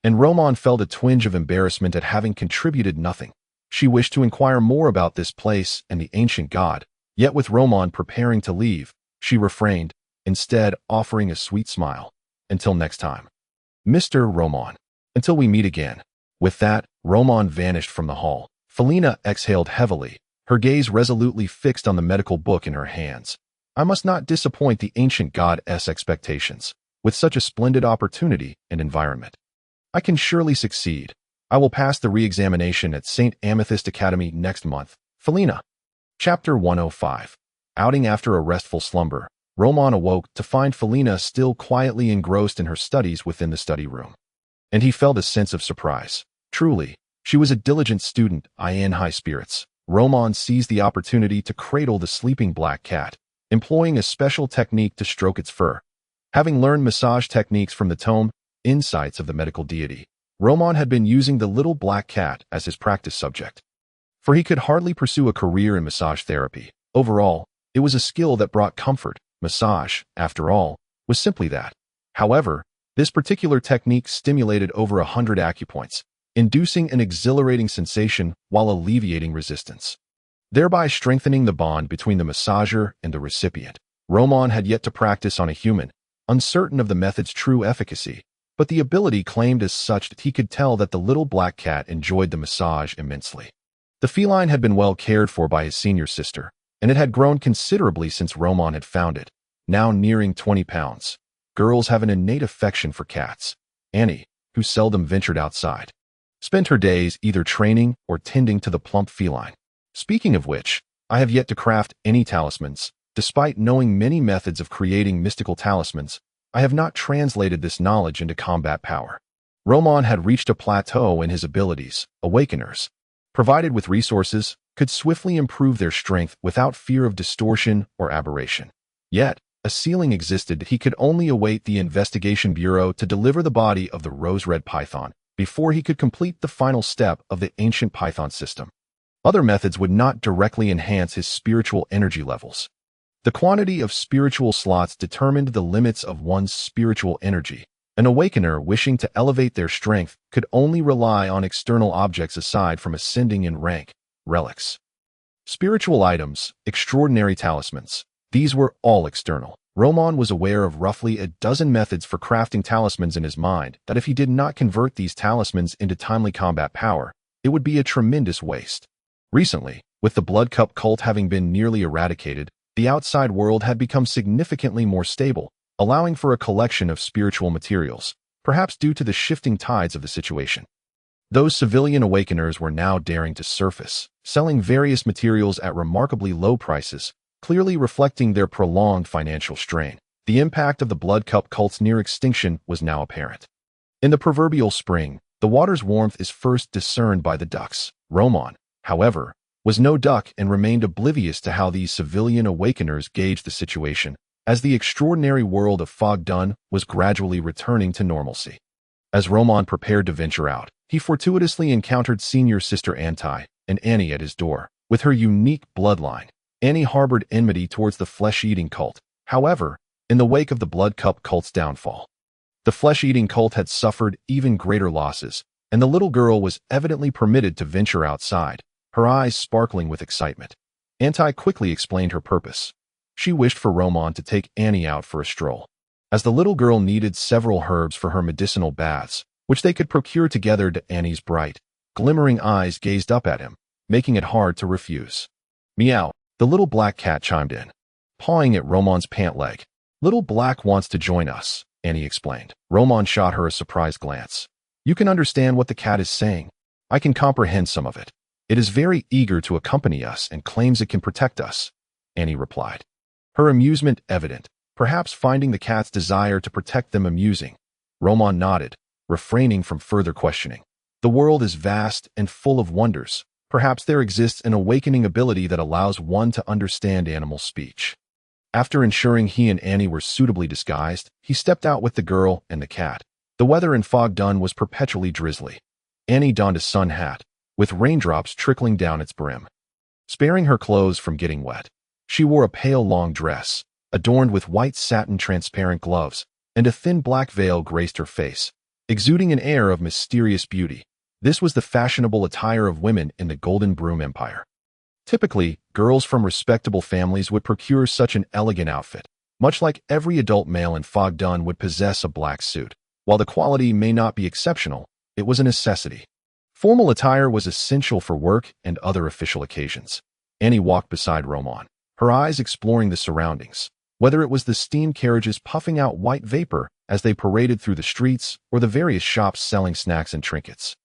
and Roman felt a twinge of embarrassment at having contributed nothing. She wished to inquire more about this place and the ancient god, yet with Roman preparing to leave, she refrained, instead offering a sweet smile. "Until next time, Mr. Roman. Until we meet again." With that, Roman vanished from the hall. Felina exhaled heavily, her gaze resolutely fixed on the medical book in her hands. "I must not disappoint the ancient god's expectations. With such a splendid opportunity and environment, I can surely succeed. I will pass the re-examination at St. Amethyst Academy next month." Felina. Chapter 105. Outing after a restful slumber, Roman awoke to find Felina still quietly engrossed in her studies within the study room. And he felt a sense of surprise. Truly, she was a diligent student, in high spirits. Roman seized the opportunity to cradle the sleeping black cat, employing a special technique to stroke its fur. Having learned massage techniques from the tome, Insights of the Medical Deity, Roman had been using the little black cat as his practice subject. For he could hardly pursue a career in massage therapy. Overall, it was a skill that brought comfort. Massage, after all, was simply that. However, this particular technique stimulated over 100 acupoints, inducing an exhilarating sensation while alleviating resistance, thereby strengthening the bond between the massager and the recipient. Roman had yet to practice on a human, uncertain of the method's true efficacy, but the ability claimed as such that he could tell that the little black cat enjoyed the massage immensely. The feline had been well cared for by his senior sister, and it had grown considerably since Roman had found it, now nearing 20 pounds. Girls have an innate affection for cats. Annie, who seldom ventured outside, spent her days either training or tending to the plump feline. Speaking of which, I have yet to craft any talismans. Despite knowing many methods of creating mystical talismans, I have not translated this knowledge into combat power. Roman had reached a plateau in his abilities. Awakeners, provided with resources, could swiftly improve their strength without fear of distortion or aberration. Yet, a ceiling existed that he could only await the investigation bureau to deliver the body of the rose-red python before he could complete the final step of the ancient python system. Other methods would not directly enhance his spiritual energy levels. The quantity of spiritual slots determined the limits of one's spiritual energy. An awakener wishing to elevate their strength could only rely on external objects aside from ascending in rank. Relics, spiritual items, extraordinary talismans. These were all external. Roman was aware of roughly a dozen methods for crafting talismans in his mind that if he did not convert these talismans into timely combat power, it would be a tremendous waste. Recently, with the Blood Cup cult having been nearly eradicated, the outside world had become significantly more stable, allowing for a collection of spiritual materials, perhaps due to the shifting tides of the situation. Those civilian awakeners were now daring to surface, selling various materials at remarkably low prices, clearly reflecting their prolonged financial strain. The impact of the Blood Cup cult's near extinction was now apparent. In the proverbial spring, the water's warmth is first discerned by the ducks. Roman, however, was no duck and remained oblivious to how these civilian awakeners gauged the situation, as the extraordinary world of Fog Dun was gradually returning to normalcy. As Roman prepared to venture out, he fortuitously encountered senior sister Anti and Annie at his door. With her unique bloodline, Annie harbored enmity towards the flesh-eating cult. However, in the wake of the Blood Cup cult's downfall, the flesh-eating cult had suffered even greater losses, and the little girl was evidently permitted to venture outside, her eyes sparkling with excitement. Anti quickly explained her purpose. She wished for Roman to take Annie out for a stroll, as the little girl needed several herbs for her medicinal baths, which they could procure together. To Annie's bright, glimmering eyes gazed up at him, making it hard to refuse. Meow, the little black cat chimed in, pawing at Roman's pant leg. Little Black wants to join us, Annie explained. Roman shot her a surprised glance. You can understand what the cat is saying. I can comprehend some of it. It is very eager to accompany us and claims it can protect us, Annie replied. Her amusement evident, perhaps finding the cat's desire to protect them amusing. Roman nodded, refraining from further questioning. The world is vast and full of wonders. Perhaps there exists an awakening ability that allows one to understand animal speech. After ensuring he and Annie were suitably disguised, he stepped out with the girl and the cat. The weather in Fog Dun was perpetually drizzly. Annie donned a sun hat, with raindrops trickling down its brim, sparing her clothes from getting wet. She wore a pale long dress, adorned with white satin transparent gloves, and a thin black veil graced her face, exuding an air of mysterious beauty. This was the fashionable attire of women in the Golden Broom Empire. Typically, girls from respectable families would procure such an elegant outfit, much like every adult male in Fog Dun would possess a black suit. While the quality may not be exceptional, it was a necessity. Formal attire was essential for work and other official occasions. Annie walked beside Roman, her eyes exploring the surroundings, whether it was the steam carriages puffing out white vapor as they paraded through the streets or the various shops selling snacks and trinkets.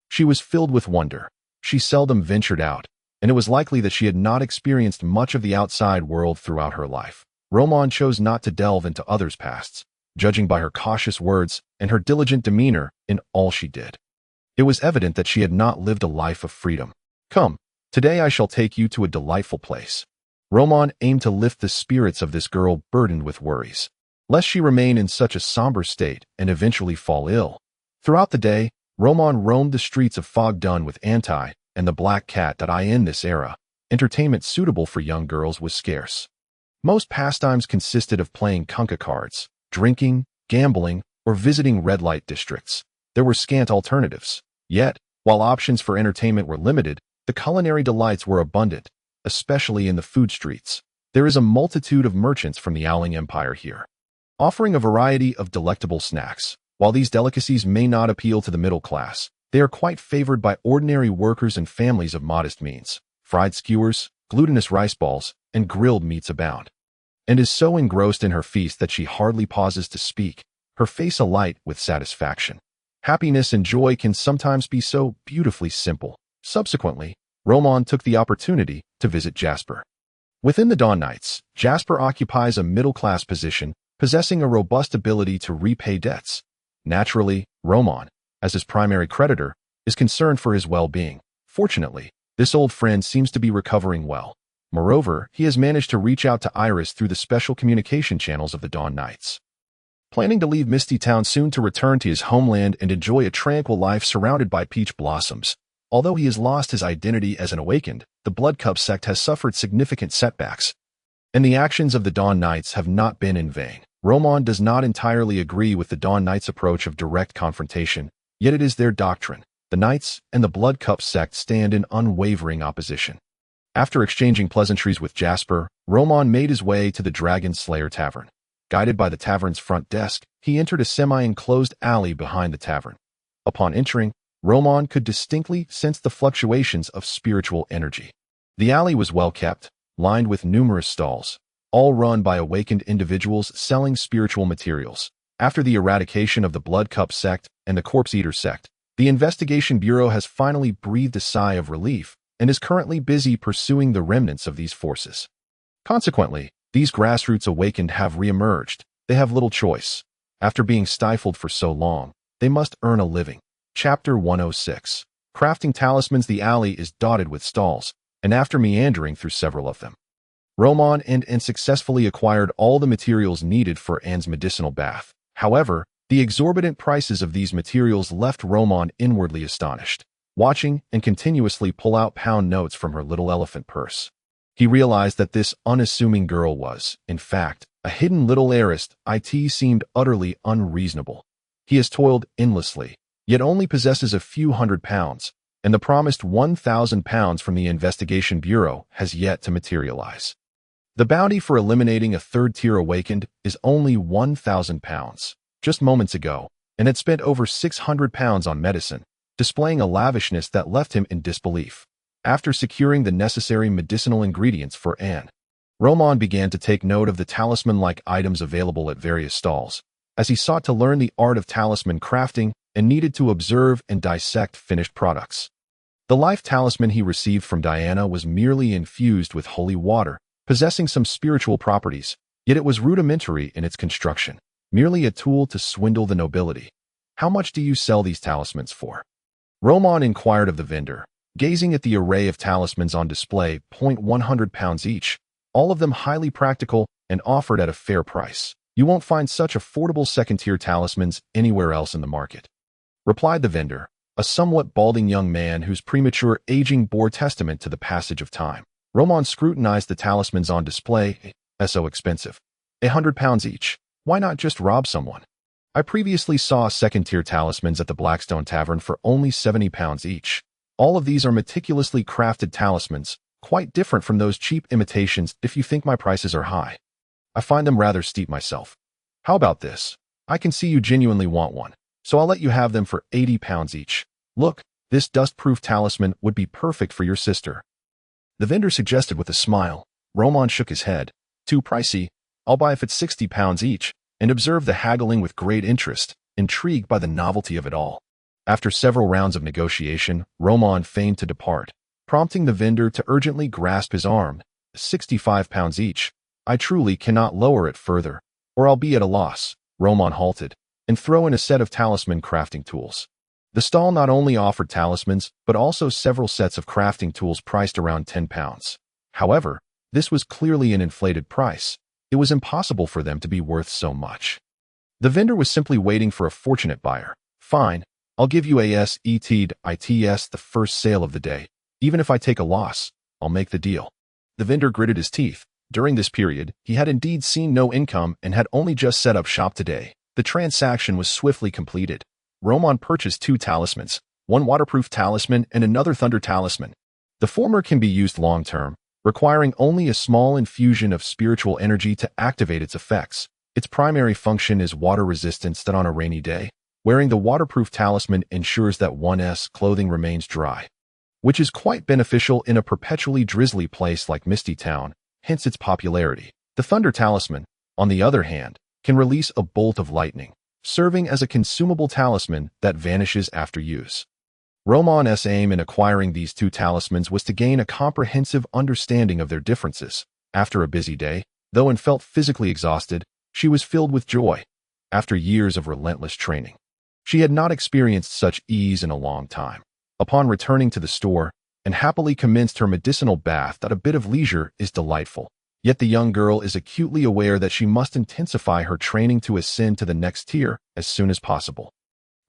She was filled with wonder. She seldom ventured out, and it was likely that she had not experienced much of the outside world throughout her life. Roman chose not to delve into others' pasts, judging by her cautious words and her diligent demeanor in all she did. It was evident that she had not lived a life of freedom. Come, today I shall take you to a delightful place. Roman aimed to lift the spirits of this girl burdened with worries, lest she remain in such a somber state and eventually fall ill. Throughout the day, Roman roamed the streets of Fogdun with Anti and the Black Cat. In this era, entertainment suitable for young girls was scarce. Most pastimes consisted of playing kunka cards, drinking, gambling, or visiting red light districts. There were scant alternatives. Yet, while options for entertainment were limited, the culinary delights were abundant, especially in the food streets. There is a multitude of merchants from the Owling Empire here, offering a variety of delectable snacks. While these delicacies may not appeal to the middle class, they are quite favored by ordinary workers and families of modest means. Fried skewers, glutinous rice balls, and grilled meats abound, and is so engrossed in her feast that she hardly pauses to speak, her face alight with satisfaction. Happiness and joy can sometimes be so beautifully simple. Subsequently, Roman took the opportunity to visit Jasper. Within the Dawn Knights, Jasper occupies a middle-class position, possessing a robust ability to repay debts. Naturally, Roman, as his primary creditor, is concerned for his well-being. Fortunately, this old friend seems to be recovering well. Moreover, he has managed to reach out to Iris through the special communication channels of the Dawn Knights. Planning to leave Misty Town soon to return to his homeland and enjoy a tranquil life surrounded by peach blossoms. Although he has lost his identity as an awakened, the Blood Cup sect has suffered significant setbacks, and the actions of the Dawn Knights have not been in vain. Roman does not entirely agree with the Dawn Knights' approach of direct confrontation, yet it is their doctrine. The Knights and the Blood Cup sect stand in unwavering opposition. After exchanging pleasantries with Jasper, Roman made his way to the Dragon Slayer Tavern. Guided by the tavern's front desk, he entered a semi-enclosed alley behind the tavern. Upon entering, Roman could distinctly sense the fluctuations of spiritual energy. The alley was well kept, lined with numerous stalls, all run by awakened individuals selling spiritual materials. After the eradication of the Blood Cup sect and the Corpse Eater sect, the Investigation Bureau has finally breathed a sigh of relief and is currently busy pursuing the remnants of these forces. Consequently, these grassroots awakened have re-emerged. They have little choice. After being stifled for so long, they must earn a living. Chapter 106. Crafting Talismans. The alley is dotted with stalls, and after meandering through several of them, Roman and successfully acquired all the materials needed for Anne's medicinal bath. However, the exorbitant prices of these materials left Roman inwardly astonished. Watching and continuously pull out pound notes from her little elephant purse, he realized that this unassuming girl was, in fact, a hidden little heiress. It seemed utterly unreasonable. He has toiled endlessly, yet only possesses a few £100, and the promised £1,000 from the Investigation Bureau has yet to materialize. The bounty for eliminating a third-tier awakened is only £1,000. Just moments ago, and had spent over £600 on medicine, displaying a lavishness that left him in disbelief. After securing the necessary medicinal ingredients for Anne, Roman began to take note of the talisman-like items available at various stalls, as he sought to learn the art of talisman crafting and needed to observe and dissect finished products. The life talisman he received from Diana was merely infused with holy water, possessing some spiritual properties, yet it was rudimentary in its construction, merely a tool to swindle the nobility. How much do you sell these talismans for? Roman inquired of the vendor, gazing at the array of talismans on display. £100 each, all of them highly practical and offered at a fair price. You won't find such affordable second-tier talismans anywhere else in the market, replied the vendor, a somewhat balding young man whose premature aging bore testament to the passage of time. Roman scrutinized the talismans on display. So expensive. £100 each. Why not just rob someone? I previously saw second-tier talismans at the Blackstone Tavern for only £70 each. All of these are meticulously crafted talismans, quite different from those cheap imitations. If you think my prices are high, I find them rather steep myself. How about this? I can see you genuinely want one, so I'll let you have them for £80 each. Look, this dust-proof talisman would be perfect for your sister, the vendor suggested with a smile. Roman shook his head. Too pricey. I'll buy if it's £60 each, and observed the haggling with great interest, intrigued by the novelty of it all. After several rounds of negotiation, Roman feigned to depart, prompting the vendor to urgently grasp his arm. £65 each. I truly cannot lower it further, or I'll be at a loss. Roman halted, and threw in a set of talisman crafting tools. The stall not only offered talismans, but also several sets of crafting tools priced around 10 pounds. However, this was clearly an inflated price. It was impossible for them to be worth so much. The vendor was simply waiting for a fortunate buyer. Fine, I'll give you its the first sale of the day. Even if I take a loss, I'll make the deal. The vendor gritted his teeth. During this period, he had indeed seen no income and had only just set up shop today. The transaction was swiftly completed. Roman purchased 2 talismans, one waterproof talisman and another thunder talisman. The former can be used long-term, requiring only a small infusion of spiritual energy to activate its effects. Its primary function is water resistance that on a rainy day, wearing the waterproof talisman ensures that one's clothing remains dry, which is quite beneficial in a perpetually drizzly place like Misty Town, hence its popularity. The thunder talisman, on the other hand, can release a bolt of lightning, serving as a consumable talisman that vanishes after use. Roman's aim in acquiring these 2 talismans was to gain a comprehensive understanding of their differences. After a busy day, though and felt physically exhausted, she was filled with joy. After years of relentless training, she had not experienced such ease in a long time. Upon returning to the store, and happily commenced her medicinal bath, that a bit of leisure is delightful. Yet the young girl is acutely aware that she must intensify her training to ascend to the next tier as soon as possible.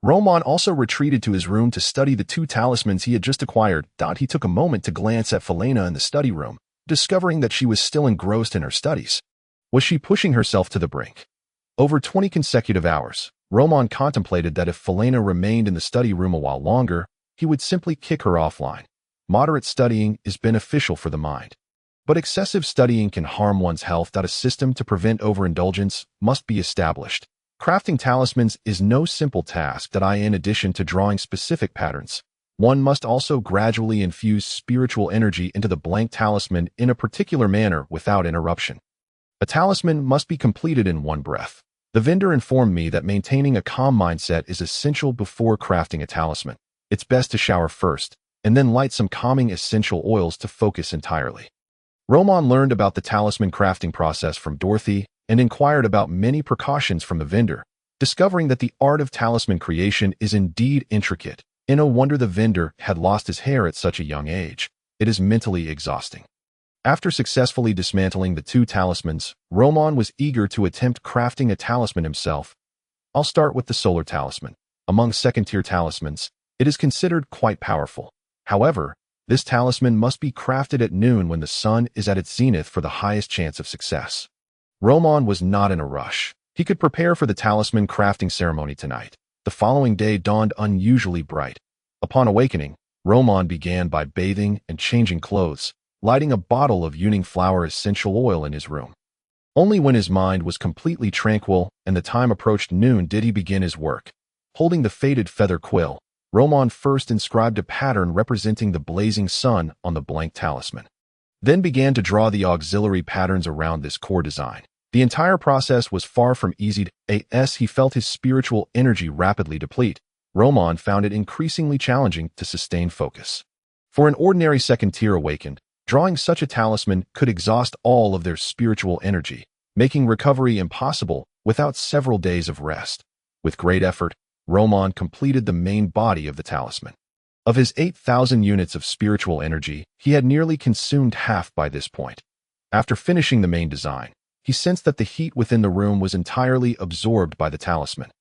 Roman also retreated to his room to study the 2 talismans he had just acquired. He took a moment to glance at Felena in the study room, discovering that she was still engrossed in her studies. Was she pushing herself to the brink? Over 20 consecutive hours, Roman contemplated that if Felena remained in the study room a while longer, he would simply kick her offline. Moderate studying is beneficial for the mind, but excessive studying can harm one's health. A system to prevent overindulgence must be established. Crafting talismans is no simple task. In addition to drawing specific patterns, one must also gradually infuse spiritual energy into the blank talisman in a particular manner without interruption. A talisman must be completed in one breath. The vendor informed me that maintaining a calm mindset is essential before crafting a talisman. It's best to shower first, and then light some calming essential oils to focus entirely. Roman learned about the talisman crafting process from Dorothy and inquired about many precautions from the vendor, discovering that the art of talisman creation is indeed intricate. And no wonder the vendor had lost his hair at such a young age. It is mentally exhausting. After successfully dismantling the 2 talismans, Roman was eager to attempt crafting a talisman himself. I'll start with the solar talisman. Among second-tier talismans, it is considered quite powerful. However, this talisman must be crafted at noon when the sun is at its zenith for the highest chance of success. Roman was not in a rush. He could prepare for the talisman crafting ceremony tonight. The following day dawned unusually bright. Upon awakening, Roman began by bathing and changing clothes, lighting a bottle of Union flower essential oil in his room. Only when his mind was completely tranquil and the time approached noon did he begin his work. Holding the faded feather quill, Roman first inscribed a pattern representing the blazing sun on the blank talisman, then began to draw the auxiliary patterns around this core design. The entire process was far from easy. As he felt his spiritual energy rapidly deplete, Roman found it increasingly challenging to sustain focus. For an ordinary second-tier awakened, drawing such a talisman could exhaust all of their spiritual energy, making recovery impossible without several days of rest. With great effort, Roman completed the main body of the talisman. Of his 8,000 units of spiritual energy, he had nearly consumed half by this point. After finishing the main design, he sensed that the heat within the room was entirely absorbed by the talisman,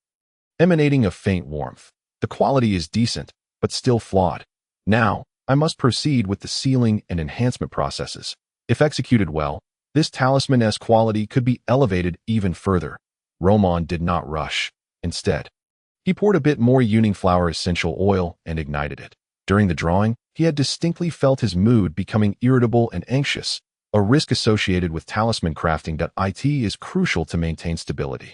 emanating a faint warmth. The quality is decent, but still flawed. Now, I must proceed with the sealing and enhancement processes. If executed well, this talisman's quality could be elevated even further. Roman did not rush. Instead, he poured a bit more Union flower essential oil and ignited it. During the drawing, he had distinctly felt his mood becoming irritable and anxious, a risk associated with talisman crafting. It is crucial to maintain stability.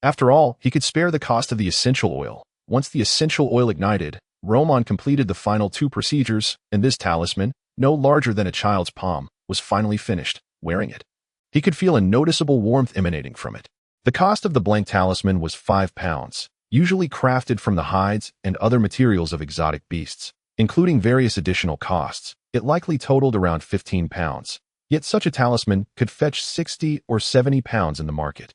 After all, he could spare the cost of the essential oil. Once the essential oil ignited, Roman completed the final 2 procedures, and this talisman, no larger than a child's palm, was finally finished. Wearing it, he could feel a noticeable warmth emanating from it. The cost of the blank talisman was 5 pounds. Usually crafted from the hides and other materials of exotic beasts, including various additional costs. It likely totaled around 15 pounds. Yet such a talisman could fetch 60 or 70 pounds in the market.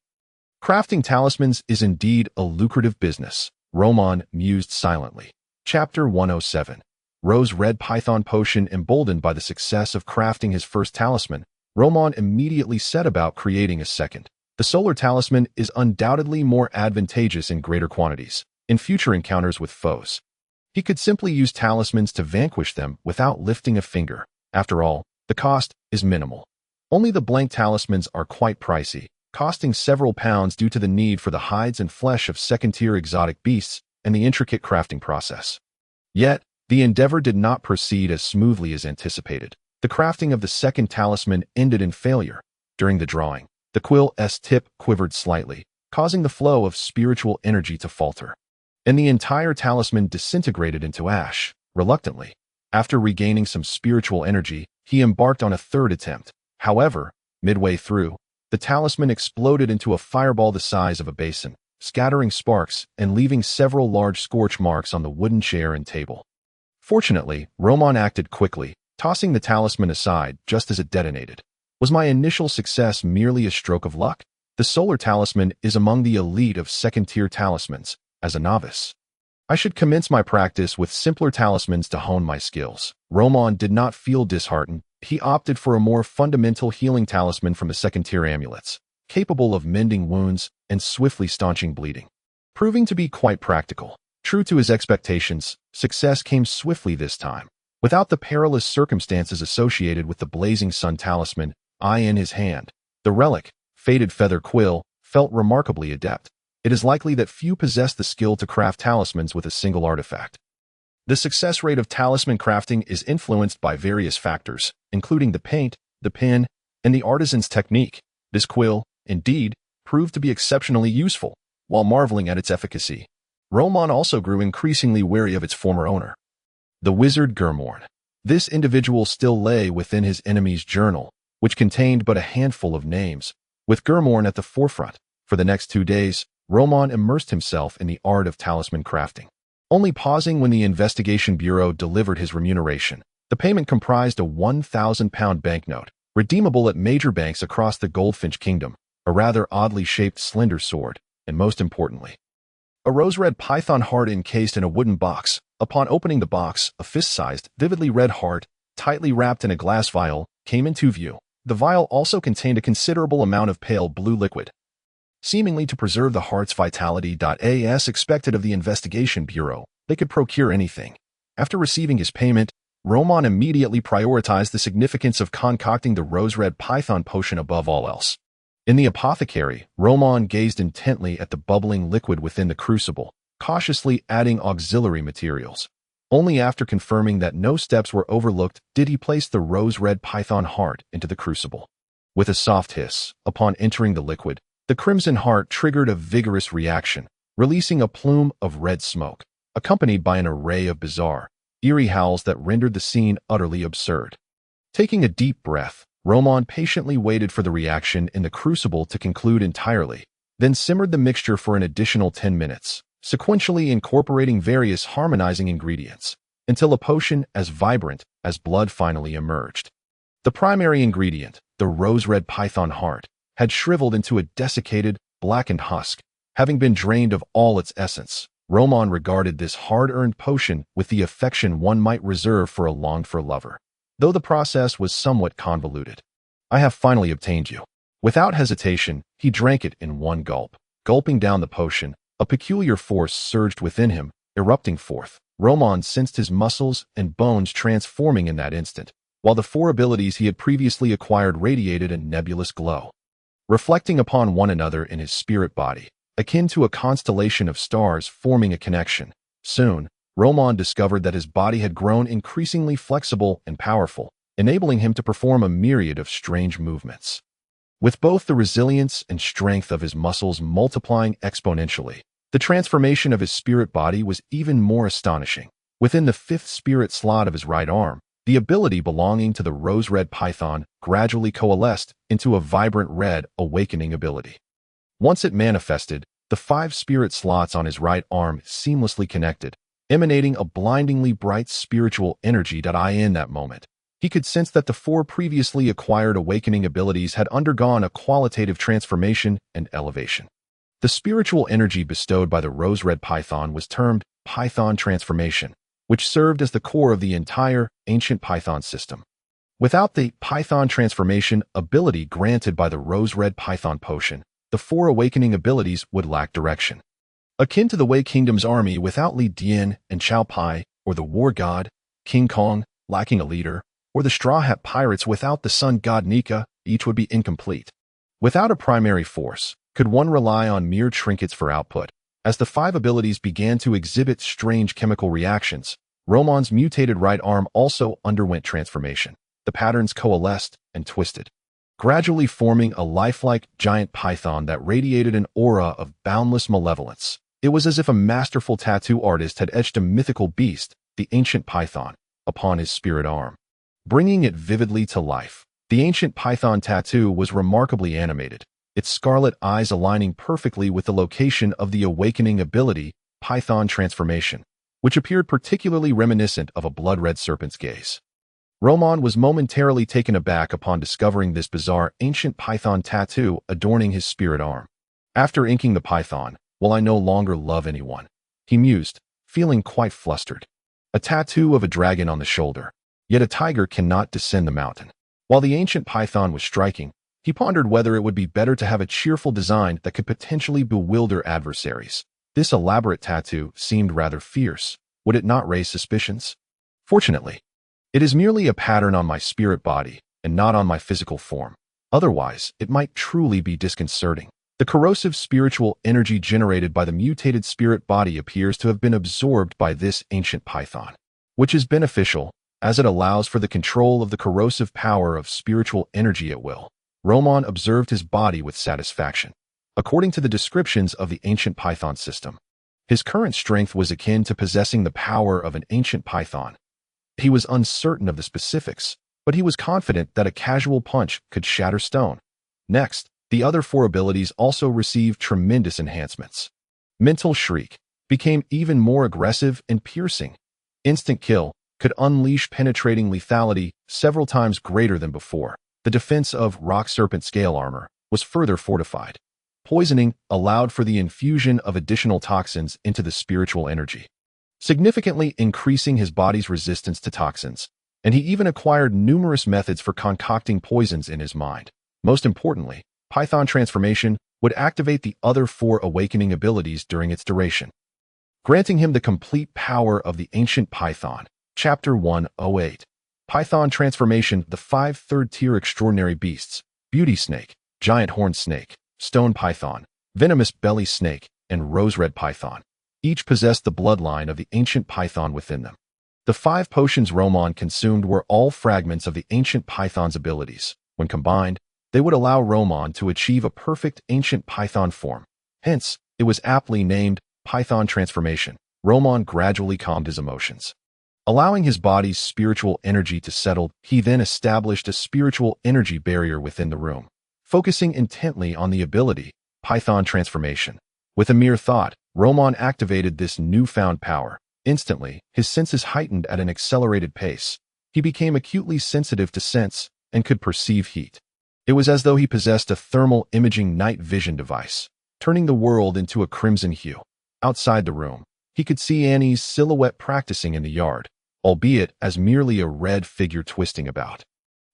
Crafting talismans is indeed a lucrative business, Roman mused silently. Chapter 107. Rose Red Python Potion. Emboldened by the success of crafting his first talisman, Roman immediately set about creating a second. The solar talisman is undoubtedly more advantageous in greater quantities in future encounters with foes. He could simply use talismans to vanquish them without lifting a finger. After all, the cost is minimal. Only the blank talismans are quite pricey, costing several pounds due to the need for the hides and flesh of second-tier exotic beasts and the intricate crafting process. Yet, the endeavor did not proceed as smoothly as anticipated. The crafting of the second talisman ended in failure. During the drawing, the quill's tip quivered slightly, causing the flow of spiritual energy to falter, and the entire talisman disintegrated into ash. Reluctantly, after regaining some spiritual energy, he embarked on a third attempt. However, midway through, the talisman exploded into a fireball the size of a basin, scattering sparks and leaving several large scorch marks on the wooden chair and table. Fortunately, Roman acted quickly, tossing the talisman aside just as it detonated. Was my initial success merely a stroke of luck? The solar talisman is among the elite of second-tier talismans. As a novice, I should commence my practice with simpler talismans to hone my skills. Roman did not feel disheartened. He opted for a more fundamental healing talisman from the second-tier amulets, capable of mending wounds and swiftly staunching bleeding, proving to be quite practical. True to his expectations, success came swiftly this time. Without the perilous circumstances associated with the Blazing Sun talisman, in his hand, the relic, Faded Feather Quill, felt remarkably adept. It is likely that few possess the skill to craft talismans with a single artifact. The success rate of talisman crafting is influenced by various factors, including the paint, the pen, and the artisan's technique. This quill, indeed, proved to be exceptionally useful. While marveling at its efficacy, Roman also grew increasingly wary of its former owner, the wizard Gurmorn. This individual still lay within his enemy's journal, which contained but a handful of names. With Gurmorn at the forefront, for the next 2 days, Roman immersed himself in the art of talisman crafting, only pausing when the investigation bureau delivered his remuneration. The payment comprised a 1,000-pound banknote, redeemable at major banks across the Goldfinch Kingdom, a rather oddly shaped slender sword, and most importantly, a rose-red python heart encased in a wooden box. Upon opening the box, a fist-sized, vividly red heart, tightly wrapped in a glass vial, came into view. The vial also contained a considerable amount of pale blue liquid, seemingly to preserve the heart's vitality. As expected of the investigation bureau, they could procure anything. After receiving his payment, Roman immediately prioritized the significance of concocting the rose-red python potion above all else. In the apothecary, Roman gazed intently at the bubbling liquid within the crucible, cautiously adding auxiliary materials. Only after confirming that no steps were overlooked did he place the rose-red python heart into the crucible. With a soft hiss, upon entering the liquid, the crimson heart triggered a vigorous reaction, releasing a plume of red smoke, accompanied by an array of bizarre, eerie howls that rendered the scene utterly absurd. Taking a deep breath, Roman patiently waited for the reaction in the crucible to conclude entirely, then simmered the mixture for an additional 10 minutes, sequentially incorporating various harmonizing ingredients, until a potion as vibrant as blood finally emerged. The primary ingredient, the rose-red python heart, had shriveled into a desiccated, blackened husk, having been drained of all its essence. Roman regarded this hard-earned potion with the affection one might reserve for a longed-for lover, though the process was somewhat convoluted. "I have finally obtained you." Without hesitation, he drank it in one gulp. Gulping down the potion, a peculiar force surged within him, erupting forth. Roman sensed his muscles and bones transforming in that instant, while the 4 abilities he had previously acquired radiated a nebulous glow, reflecting upon one another in his spirit body, akin to a constellation of stars forming a connection. Soon, Roman discovered that his body had grown increasingly flexible and powerful, enabling him to perform a myriad of strange movements, with both the resilience and strength of his muscles multiplying exponentially. The transformation of his spirit body was even more astonishing. Within the 5th spirit slot of his right arm, the ability belonging to the rose-red python gradually coalesced into a vibrant red awakening ability. Once it manifested, the 5 spirit slots on his right arm seamlessly connected, emanating a blindingly bright spiritual energy. In that moment, He could sense that the 4 previously acquired awakening abilities had undergone a qualitative transformation and elevation. The spiritual energy bestowed by the rose-red python was termed Python transformation, which served as the core of the entire ancient Python system. Without the Python transformation ability granted by the rose-red python potion, the 4 awakening abilities would lack direction. Akin to the Wei Kingdom's army without Li Dian and Chao Pai, or the war god, King Kong, lacking a leader, or the Straw Hat Pirates without the sun god Nika, each would be incomplete. Without a primary force, could one rely on mere trinkets for output? As the 5 abilities began to exhibit strange chemical reactions, Roman's mutated right arm also underwent transformation. The patterns coalesced and twisted, gradually forming a lifelike giant python that radiated an aura of boundless malevolence. It was as if a masterful tattoo artist had etched a mythical beast, the ancient python, upon his spirit arm, bringing it vividly to life. The ancient python tattoo was remarkably animated, its scarlet eyes aligning perfectly with the location of the awakening ability, Python transformation, which appeared particularly reminiscent of a blood-red serpent's gaze. Roman was momentarily taken aback upon discovering this bizarre ancient python tattoo adorning his spirit arm. After inking the python, "Will I no longer love anyone?" he mused, feeling quite flustered. A tattoo of a dragon on the shoulder, yet a tiger cannot descend the mountain. While the ancient python was striking, he pondered whether it would be better to have a cheerful design that could potentially bewilder adversaries. This elaborate tattoo seemed rather fierce. Would it not raise suspicions? Fortunately, it is merely a pattern on my spirit body and not on my physical form. Otherwise, it might truly be disconcerting. The corrosive spiritual energy generated by the mutated spirit body appears to have been absorbed by this ancient python, which is beneficial as it allows for the control of the corrosive power of spiritual energy at will. Roman observed his body with satisfaction. According to the descriptions of the ancient python system, his current strength was akin to possessing the power of an ancient python. He was uncertain of the specifics, but he was confident that a casual punch could shatter stone. Next, the other 4 abilities also received tremendous enhancements. Mental Shriek became even more aggressive and piercing. Instant Kill could unleash penetrating lethality several times greater than before. The defense of Rock Serpent Scale Armor was further fortified. Poisoning allowed for the infusion of additional toxins into the spiritual energy, significantly increasing his body's resistance to toxins, and he even acquired numerous methods for concocting poisons in his mind. Most importantly, Python transformation would activate the other 4 awakening abilities during its duration, granting him the complete power of the ancient python. Chapter 108. Python transformation. The 5 third-tier extraordinary beasts, beauty snake, giant horned snake, stone python, venomous belly snake, and rose-red python, each possessed the bloodline of the ancient python within them. The 5 potions Roman consumed were all fragments of the ancient python's abilities. When combined, they would allow Roman to achieve a perfect ancient python form. Hence, it was aptly named Python transformation. Roman gradually calmed his emotions. Allowing his body's spiritual energy to settle, he then established a spiritual energy barrier within the room, focusing intently on the ability, Python transformation. With a mere thought, Roman activated this newfound power. Instantly, his senses heightened at an accelerated pace. He became acutely sensitive to scents and could perceive heat. It was as though he possessed a thermal imaging night vision device, turning the world into a crimson hue. Outside the room, he could see Annie's silhouette practicing in the yard, albeit as merely a red figure twisting about.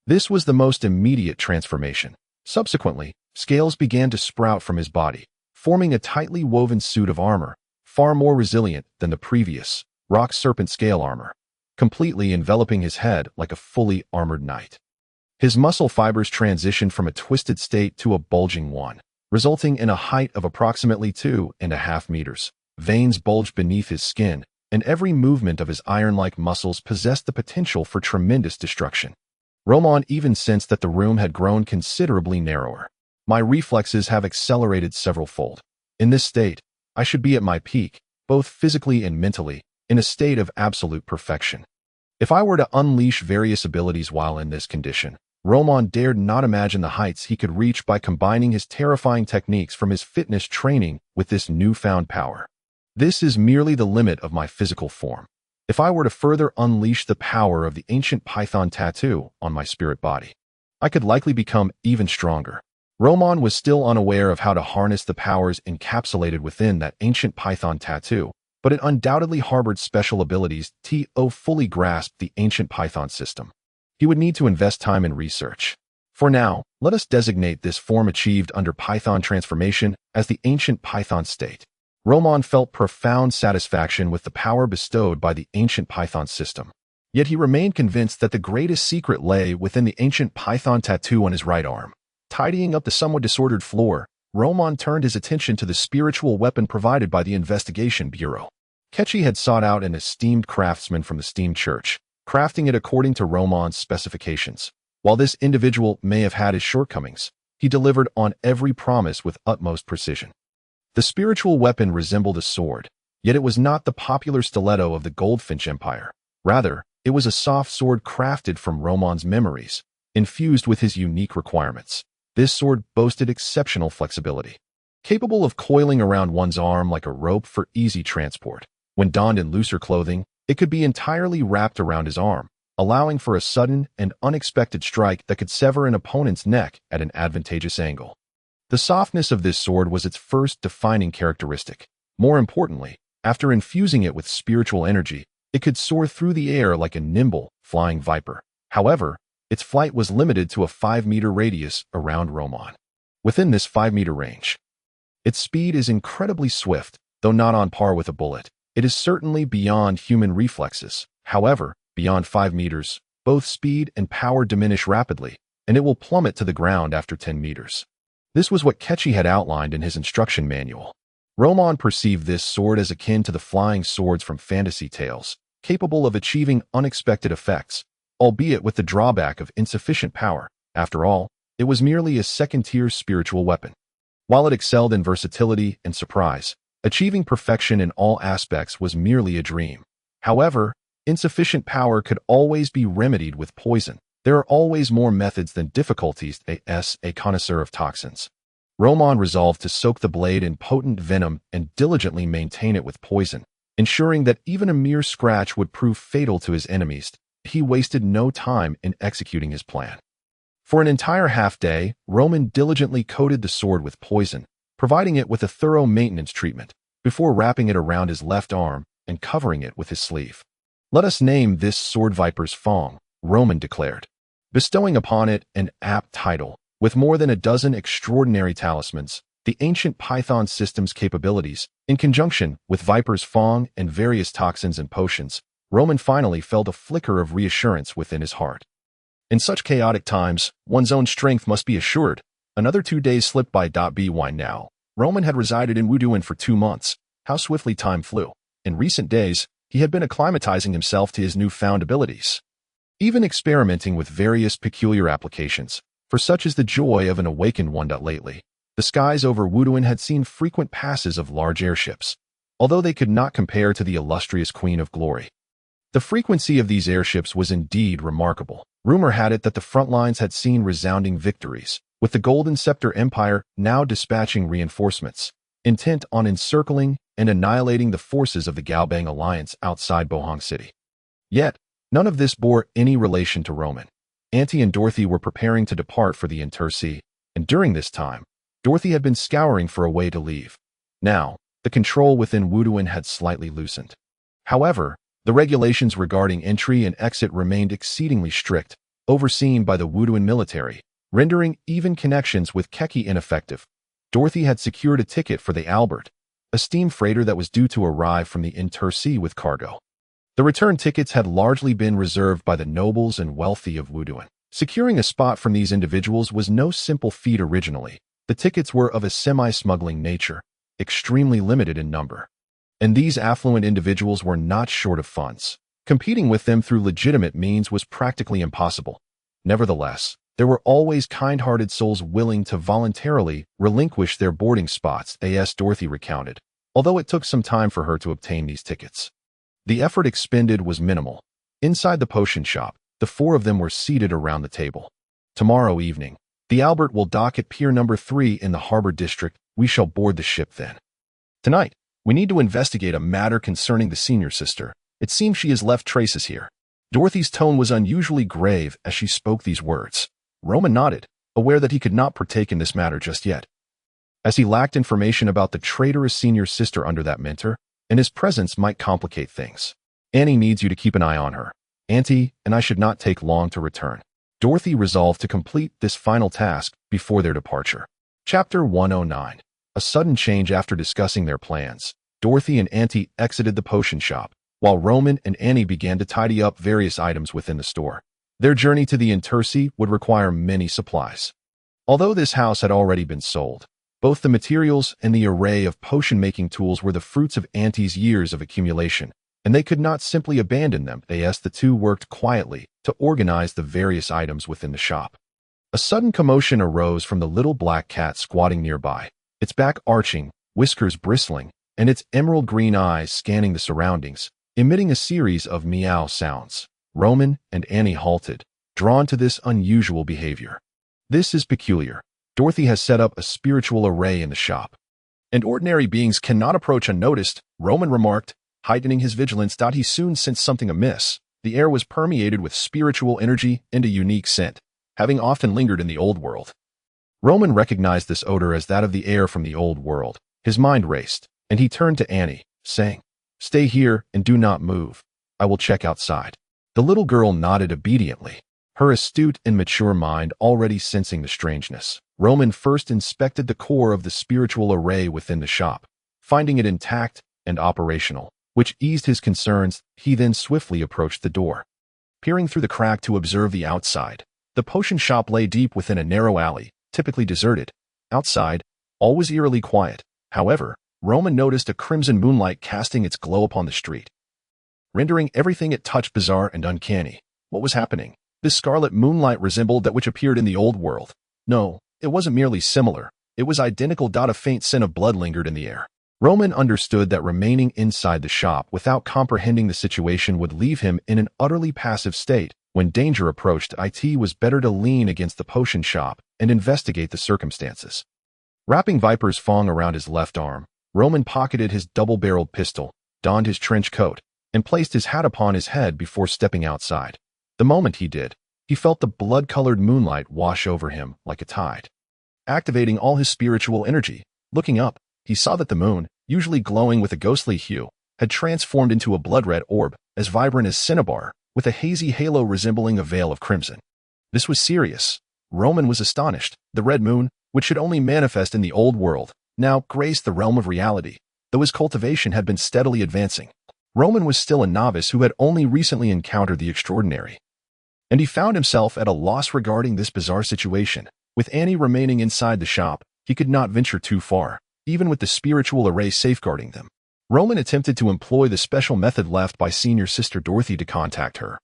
This was the most immediate transformation. Subsequently, scales began to sprout from his body, forming a tightly woven suit of armor, far more resilient than the previous rock serpent scale armor, completely enveloping his head like a fully armored knight. His muscle fibers transitioned from a twisted state to a bulging one, resulting in a height of approximately 2.5 meters. Veins bulged beneath his skin, and every movement of his iron-like muscles possessed the potential for tremendous destruction. Roman even sensed that the room had grown considerably narrower. My reflexes have accelerated several-fold. In this state, I should be at my peak, both physically and mentally, in a state of absolute perfection. If I were to unleash various abilities while in this condition, Roman dared not imagine the heights he could reach by combining his terrifying techniques from his fitness training with this newfound power. This is merely the limit of my physical form. If I were to further unleash the power of the ancient python tattoo on my spirit body, I could likely become even stronger. Roman was still unaware of how to harness the powers encapsulated within that ancient python tattoo, but it undoubtedly harbored special abilities to fully grasp the ancient python system. He would need to invest time in research. For now, let us designate this form achieved under Python transformation as the ancient Python state. Roman felt profound satisfaction with the power bestowed by the ancient Python system. Yet he remained convinced that the greatest secret lay within the ancient Python tattoo on his right arm. Tidying up the somewhat disordered floor, Roman turned his attention to the spiritual weapon provided by the Investigation Bureau. Kechi had sought out an esteemed craftsman from the steam church, crafting it according to Roman's specifications. While this individual may have had his shortcomings, he delivered on every promise with utmost precision. The spiritual weapon resembled a sword, yet it was not the popular stiletto of the Goldfinch Empire. Rather, it was a soft sword crafted from Roman's memories, infused with his unique requirements. This sword boasted exceptional flexibility, capable of coiling around one's arm like a rope for easy transport. When donned in looser clothing, it could be entirely wrapped around his arm, allowing for a sudden and unexpected strike that could sever an opponent's neck at an advantageous angle. The softness of this sword was its first defining characteristic. More importantly, after infusing it with spiritual energy, it could soar through the air like a nimble, flying viper. However, its flight was limited to a 5-meter radius around Roman. Within this 5-meter range, its speed is incredibly swift, though not on par with a bullet. It is certainly beyond human reflexes. However, beyond 5 meters, both speed and power diminish rapidly, and it will plummet to the ground after 10 meters. This was what Kechi had outlined in his instruction manual. Roman perceived this sword as akin to the flying swords from fantasy tales, capable of achieving unexpected effects, albeit with the drawback of insufficient power. After all, it was merely a second-tier spiritual weapon. While it excelled in versatility and surprise, achieving perfection in all aspects was merely a dream. However, insufficient power could always be remedied with poison. There are always more methods than difficulties. As a connoisseur of toxins, Roman resolved to soak the blade in potent venom and diligently maintain it with poison, ensuring that even a mere scratch would prove fatal to his enemies. He wasted no time in executing his plan. For an entire half-day, Roman diligently coated the sword with poison, providing it with a thorough maintenance treatment, before wrapping it around his left arm and covering it with his sleeve. "Let us name this sword Viper's Fang," Roman declared, bestowing upon it an apt title. With more than a dozen extraordinary talismans, the ancient Python system's capabilities, in conjunction with Viper's Fang and various toxins and potions, Roman finally felt a flicker of reassurance within his heart. In such chaotic times, one's own strength must be assured. Another 2 days slipped by. By now, Roman had resided in Wuduan for 2 months. How swiftly time flew. In recent days, he had been acclimatizing himself to his newfound abilities, even experimenting with various peculiar applications, for such is the joy of an awakened one. Lately, the skies over Wuduan had seen frequent passes of large airships, although they could not compare to the illustrious Queen of Glory. The frequency of these airships was indeed remarkable. Rumor had it that the front lines had seen resounding victories, with the Golden Scepter Empire now dispatching reinforcements, intent on encircling and annihilating the forces of the Gaobang alliance outside Bohong City. Yet, none of this bore any relation to Roman. Auntie and Dorothy were preparing to depart for the Intersea, and during this time, Dorothy had been scouring for a way to leave. Now, the control within Wuduan had slightly loosened. However, the regulations regarding entry and exit remained exceedingly strict, overseen by the Wuduan military, rendering even connections with Kechi ineffective. Dorothy had secured a ticket for the Albert, a steam freighter that was due to arrive from the Intersea with cargo. The return tickets had largely been reserved by the nobles and wealthy of Wuduan. Securing a spot from these individuals was no simple feat originally. The tickets were of a semi-smuggling nature, extremely limited in number, and these affluent individuals were not short of funds. Competing with them through legitimate means was practically impossible. Nevertheless, there were always kind-hearted souls willing to voluntarily relinquish their boarding spots, as Dorothy recounted, although it took some time for her to obtain these tickets. The effort expended was minimal. Inside the potion shop, the 4 of them were seated around the table. "Tomorrow evening, the Albert will dock at Pier Number 3 in the Harbor District. We shall board the ship then. Tonight, we need to investigate a matter concerning the senior sister," It seems she has left traces here. Dorothy's tone was unusually grave as she spoke these words. Roman nodded, aware that he could not partake in this matter just yet, as he lacked information about the traitorous senior sister under that mentor, and his presence might complicate things. Annie needs you to keep an eye on her. Auntie and I should not take long to return. Dorothy resolved to complete this final task before their departure. Chapter 109. A sudden change after discussing their plans. Dorothy and Auntie exited the potion shop, while Roman and Annie began to tidy up various items within the store. Their journey to the Intercy would require many supplies. Although this house had already been sold, both the materials and the array of potion-making tools were the fruits of Auntie's years of accumulation, and they could not simply abandon them. The two worked quietly to organize the various items within the shop. A sudden commotion arose from the little black cat squatting nearby, its back arching, whiskers bristling, and its emerald green eyes scanning the surroundings, emitting a series of meow sounds. Roman and Annie halted, drawn to this unusual behavior. This is peculiar. Dorothy has set up a spiritual array in the shop, and ordinary beings cannot approach unnoticed, Roman remarked, heightening his vigilance. He soon sensed something amiss. The air was permeated with spiritual energy and a unique scent, having often lingered in the old world. Roman recognized this odor as that of the air from the old world. His mind raced, and he turned to Annie, saying, "Stay here and do not move. I will check outside." The little girl nodded obediently, her astute and mature mind already sensing the strangeness. Roman first inspected the core of the spiritual array within the shop, finding it intact and operational, which eased his concerns. He then swiftly approached the door, peering through the crack to observe the outside. The potion shop lay deep within a narrow alley, typically deserted. Outside, all was eerily quiet. However, Roman noticed a crimson moonlight casting its glow upon the street, rendering everything it touched bizarre and uncanny. What was happening? This scarlet moonlight resembled that which appeared in the old world. No, it wasn't merely similar. It was identical. A faint scent of blood lingered in the air. Roman understood that remaining inside the shop without comprehending the situation would leave him in an utterly passive state. When danger approached, it was better to lean against the potion shop and investigate the circumstances. Wrapping Viper's fang around his left arm, Roman pocketed his double-barreled pistol, donned his trench coat, and placed his hat upon his head before stepping outside. The moment he did, he felt the blood-colored moonlight wash over him like a tide, activating all his spiritual energy. Looking up, he saw that the moon, usually glowing with a ghostly hue, had transformed into a blood-red orb, as vibrant as cinnabar, with a hazy halo resembling a veil of crimson. This was serious. Roman was astonished. The red moon, which should only manifest in the old world, now graced the realm of reality, though his cultivation had been steadily advancing. Roman was still a novice who had only recently encountered the extraordinary, and he found himself at a loss regarding this bizarre situation. With Annie remaining inside the shop, he could not venture too far, even with the spiritual array safeguarding them. Roman attempted to employ the special method left by senior sister Dorothy to contact her,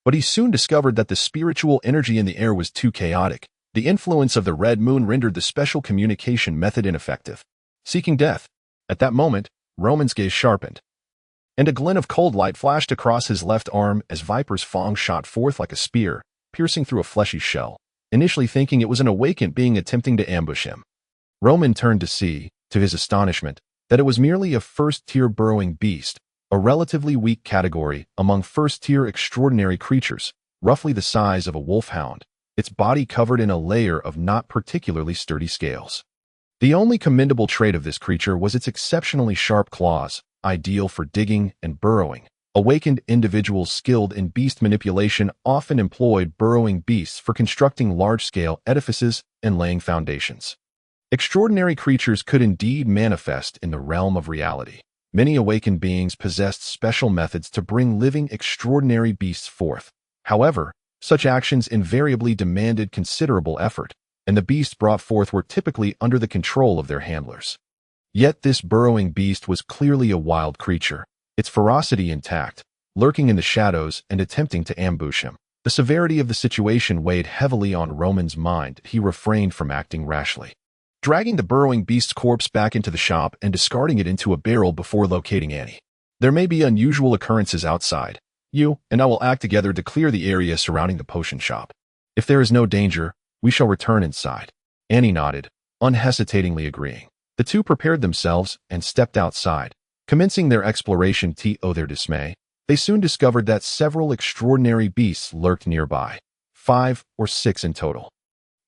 but he soon discovered that the spiritual energy in the air was too chaotic. The influence of the red moon rendered the special communication method ineffective. Seeking death. At that moment, Roman's gaze sharpened, and a glint of cold light flashed across his left arm as Viper's fang shot forth like a spear, piercing through a fleshy shell, initially thinking it was an awakened being attempting to ambush him. Roman turned to see, to his astonishment, that it was merely a first-tier burrowing beast, a relatively weak category among first-tier extraordinary creatures, roughly the size of a wolfhound, its body covered in a layer of not particularly sturdy scales. The only commendable trait of this creature was its exceptionally sharp claws, ideal for digging and burrowing. Awakened individuals skilled in beast manipulation often employed burrowing beasts for constructing large-scale edifices and laying foundations. Extraordinary creatures could indeed manifest in the realm of reality. Many awakened beings possessed special methods to bring living extraordinary beasts forth. However, such actions invariably demanded considerable effort, and the beasts brought forth were typically under the control of their handlers. Yet this burrowing beast was clearly a wild creature, its ferocity intact, lurking in the shadows and attempting to ambush him. The severity of the situation weighed heavily on Roman's mind. He refrained from acting rashly, dragging the burrowing beast's corpse back into the shop and discarding it into a barrel before locating Annie. There may be unusual occurrences outside. You and I will act together to clear the area surrounding the potion shop. If there is no danger, we shall return inside. Annie nodded, unhesitatingly agreeing. The two prepared themselves and stepped outside, commencing their exploration. To their dismay, They soon discovered that several extraordinary beasts lurked nearby, 5 or 6 in total.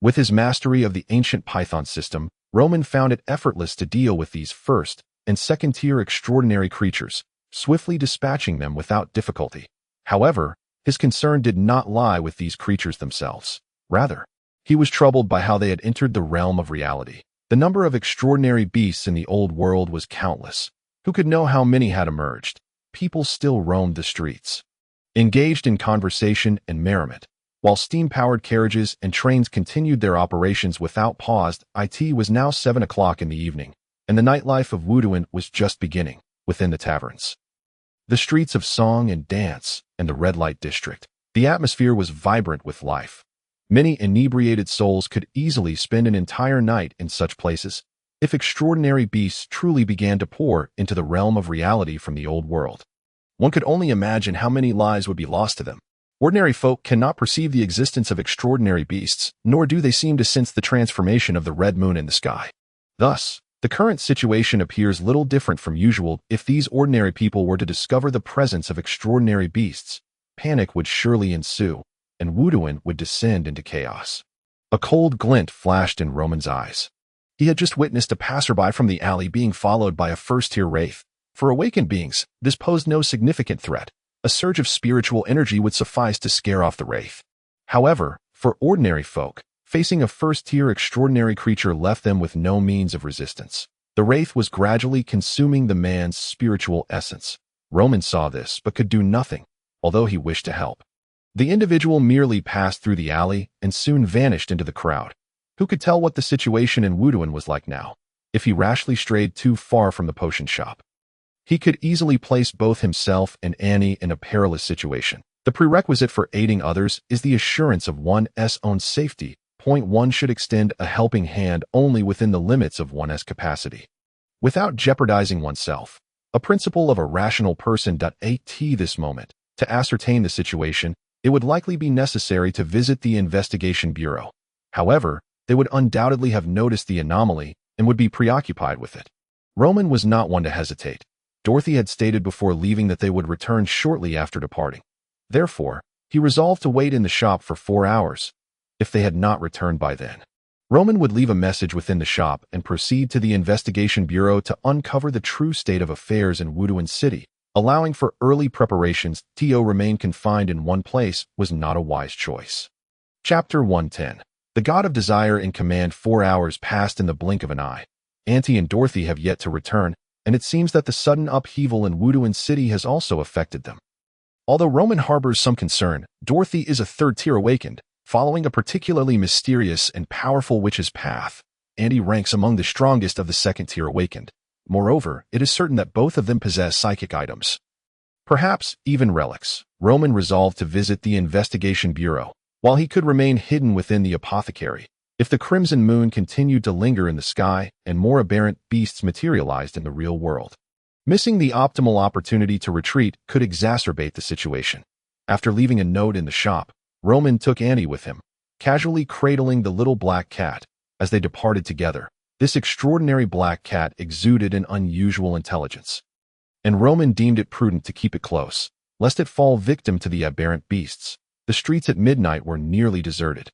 With his mastery of the ancient Python system, Roman found it effortless to deal with these first- and second-tier extraordinary creatures, swiftly dispatching them without difficulty. However, his concern did not lie with these creatures themselves. Rather, he was troubled by how they had entered the realm of reality. The number of extraordinary beasts in the old world was countless. Who could know how many had emerged? People still roamed the streets, engaged in conversation and merriment. While steam-powered carriages and trains continued their operations without pause, it was now 7 o'clock in the evening, and the nightlife of Wuduan was just beginning within the taverns. The streets of song and dance, and the red light district. The atmosphere was vibrant with life. Many inebriated souls could easily spend an entire night in such places. If extraordinary beasts truly began to pour into the realm of reality from the old world, one could only imagine how many lives would be lost to them. Ordinary folk cannot perceive the existence of extraordinary beasts, nor do they seem to sense the transformation of the red moon in the sky. Thus, the current situation appears little different from usual. If these ordinary people were to discover the presence of extraordinary beasts, panic would surely ensue, and Wuduan would descend into chaos. A cold glint flashed in Roman's eyes. He had just witnessed a passerby from the alley being followed by a first-tier wraith. For awakened beings, this posed no significant threat. A surge of spiritual energy would suffice to scare off the wraith. However, for ordinary folk, facing a first-tier extraordinary creature left them with no means of resistance. The wraith was gradually consuming the man's spiritual essence. Roman saw this but could do nothing, although he wished to help. The individual merely passed through the alley and soon vanished into the crowd. Who could tell what the situation in Wuduan was like now, if he rashly strayed too far from the potion shop? He could easily place both himself and Annie in a perilous situation. The prerequisite for aiding others is the assurance of one's own safety. One should extend a helping hand only within the limits of one's capacity, without jeopardizing oneself. A principle of a rational person. At this moment, to ascertain the situation, it would likely be necessary to visit the investigation bureau. However, they would undoubtedly have noticed the anomaly and would be preoccupied with it. Roman was not one to hesitate. Dorothy had stated before leaving that they would return shortly after departing. Therefore, he resolved to wait in the shop for 4 hours. If they had not returned by then, Roman would leave a message within the shop and proceed to the investigation bureau to uncover the true state of affairs in Wuduan City. Allowing for early preparations to remain confined in one place was not a wise choice. Chapter 110. The God of Desire in command. 4 hours passed in the blink of an eye. Auntie and Dorothy have yet to return, and it seems that the sudden upheaval in Wuduan City has also affected them. Although Roman harbors some concern, Dorothy is a third-tier awakened, following a particularly mysterious and powerful witch's path. Annie ranks among the strongest of the second-tier awakened. Moreover, it is certain that both of them possess psychic items, perhaps even relics. Roman resolved to visit the investigation bureau, while he could remain hidden within the apothecary. If the crimson moon continued to linger in the sky and more aberrant beasts materialized in the real world, missing the optimal opportunity to retreat could exacerbate the situation. After leaving a note in the shop, Roman took Annie with him, casually cradling the little black cat. As they departed together, this extraordinary black cat exuded an unusual intelligence, and Roman deemed it prudent to keep it close, lest it fall victim to the aberrant beasts. The streets at midnight were nearly deserted.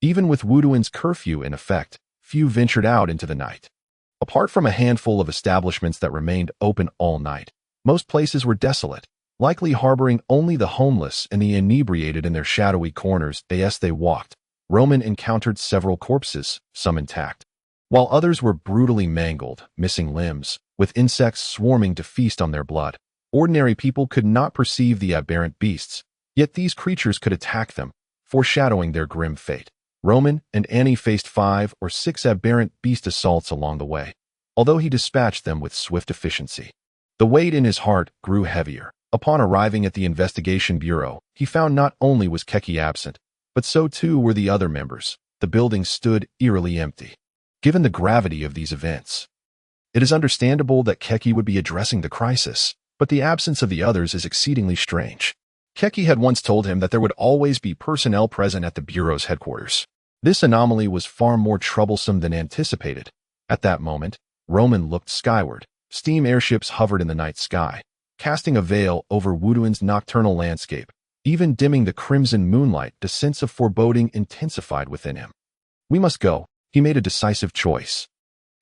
Even with Wuduan's curfew in effect, few ventured out into the night. Apart from a handful of establishments that remained open all night, most places were desolate, likely harboring only the homeless and the inebriated in their shadowy corners. As they walked, Roman encountered several corpses, some intact, while others were brutally mangled, missing limbs, with insects swarming to feast on their blood. Ordinary people could not perceive the aberrant beasts, yet these creatures could attack them, foreshadowing their grim fate. Roman and Annie faced 5 or 6 aberrant beast assaults along the way, although he dispatched them with swift efficiency. The weight in his heart grew heavier. Upon arriving at the investigation bureau, he found not only was Keki absent, but so too were the other members. The building stood eerily empty. Given the gravity of these events, it is understandable that Keki would be addressing the crisis, but the absence of the others is exceedingly strange. Keki had once told him that there would always be personnel present at the bureau's headquarters. This anomaly was far more troublesome than anticipated. At that moment, Roman looked skyward. Steam airships hovered in the night sky, casting a veil over Wuduan's nocturnal landscape. Even dimming the crimson moonlight, the sense of foreboding intensified within him. We must go. He made a decisive choice.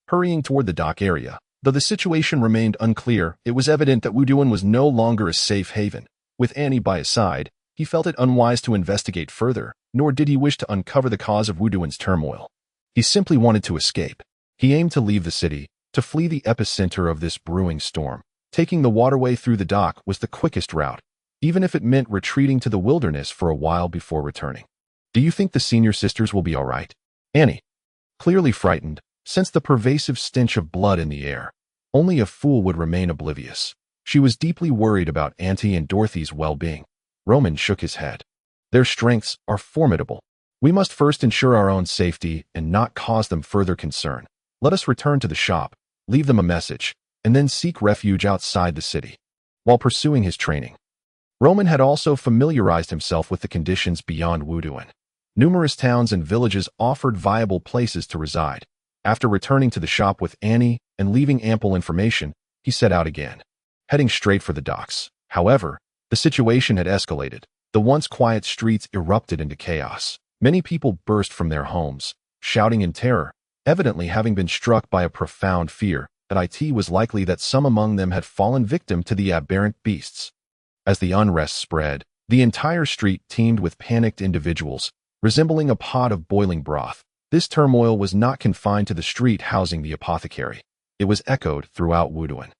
Hurrying toward the dock area. Though the situation remained unclear, it was evident that Wuduan was no longer a safe haven. With Annie by his side, he felt it unwise to investigate further, nor did he wish to uncover the cause of Wuduan's turmoil. He simply wanted to escape. He aimed to leave the city, to flee the epicenter of this brewing storm. Taking the waterway through the dock was the quickest route, even if it meant retreating to the wilderness for a while before returning. Do you think the senior sisters will be all right? Annie, clearly frightened, sensed the pervasive stench of blood in the air. Only a fool would remain oblivious. She was deeply worried about Auntie and Dorothy's well-being. Roman shook his head. Their strengths are formidable. We must first ensure our own safety and not cause them further concern. Let us return to the shop, leave them a message, and then seek refuge outside the city. While pursuing his training, Roman had also familiarized himself with the conditions beyond Wuduan. Numerous towns and villages offered viable places to reside. After returning to the shop with Annie and leaving ample information, he set out again, heading straight for the docks. However, the situation had escalated. The once quiet streets erupted into chaos. Many people burst from their homes, shouting in terror, evidently having been struck by a profound fear that it was likely that some among them had fallen victim to the aberrant beasts. As the unrest spread, the entire street teemed with panicked individuals, resembling a pot of boiling broth. This turmoil was not confined to the street housing the apothecary. It was echoed throughout Wuduan.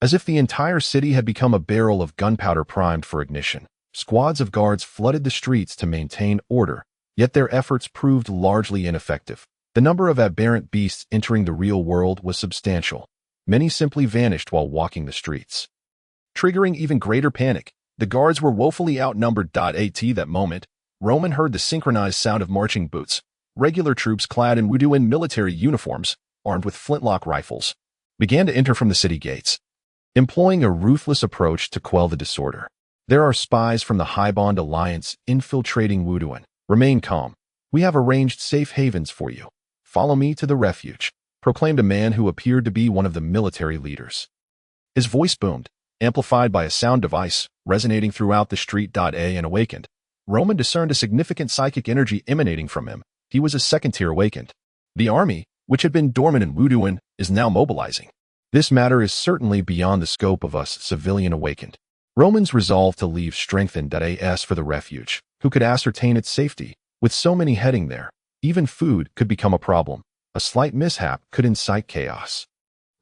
As if the entire city had become a barrel of gunpowder primed for ignition. Squads of guards flooded the streets to maintain order, yet their efforts proved largely ineffective. The number of aberrant beasts entering the real world was substantial. Many simply vanished while walking the streets, triggering even greater panic. The guards were woefully outnumbered. At that moment, Roman heard the synchronized sound of marching boots. Regular troops clad in Wuduan military uniforms, armed with flintlock rifles, began to enter from the city gates, employing a ruthless approach to quell the disorder. There are spies from the Highbond Alliance infiltrating Wuduan. Remain calm. We have arranged safe havens for you. Follow me to the refuge, proclaimed a man who appeared to be one of the military leaders. His voice boomed, amplified by a sound device resonating throughout the street. And awakened. Roman discerned a significant psychic energy emanating from him. He was a second-tier awakened. The army, which had been dormant in Wuduan, is now mobilizing. This matter is certainly beyond the scope of us civilian awakened. Roman's resolve to leave strengthened. As for the refuge, who could ascertain its safety? With so many heading there, even food could become a problem. A slight mishap could incite chaos.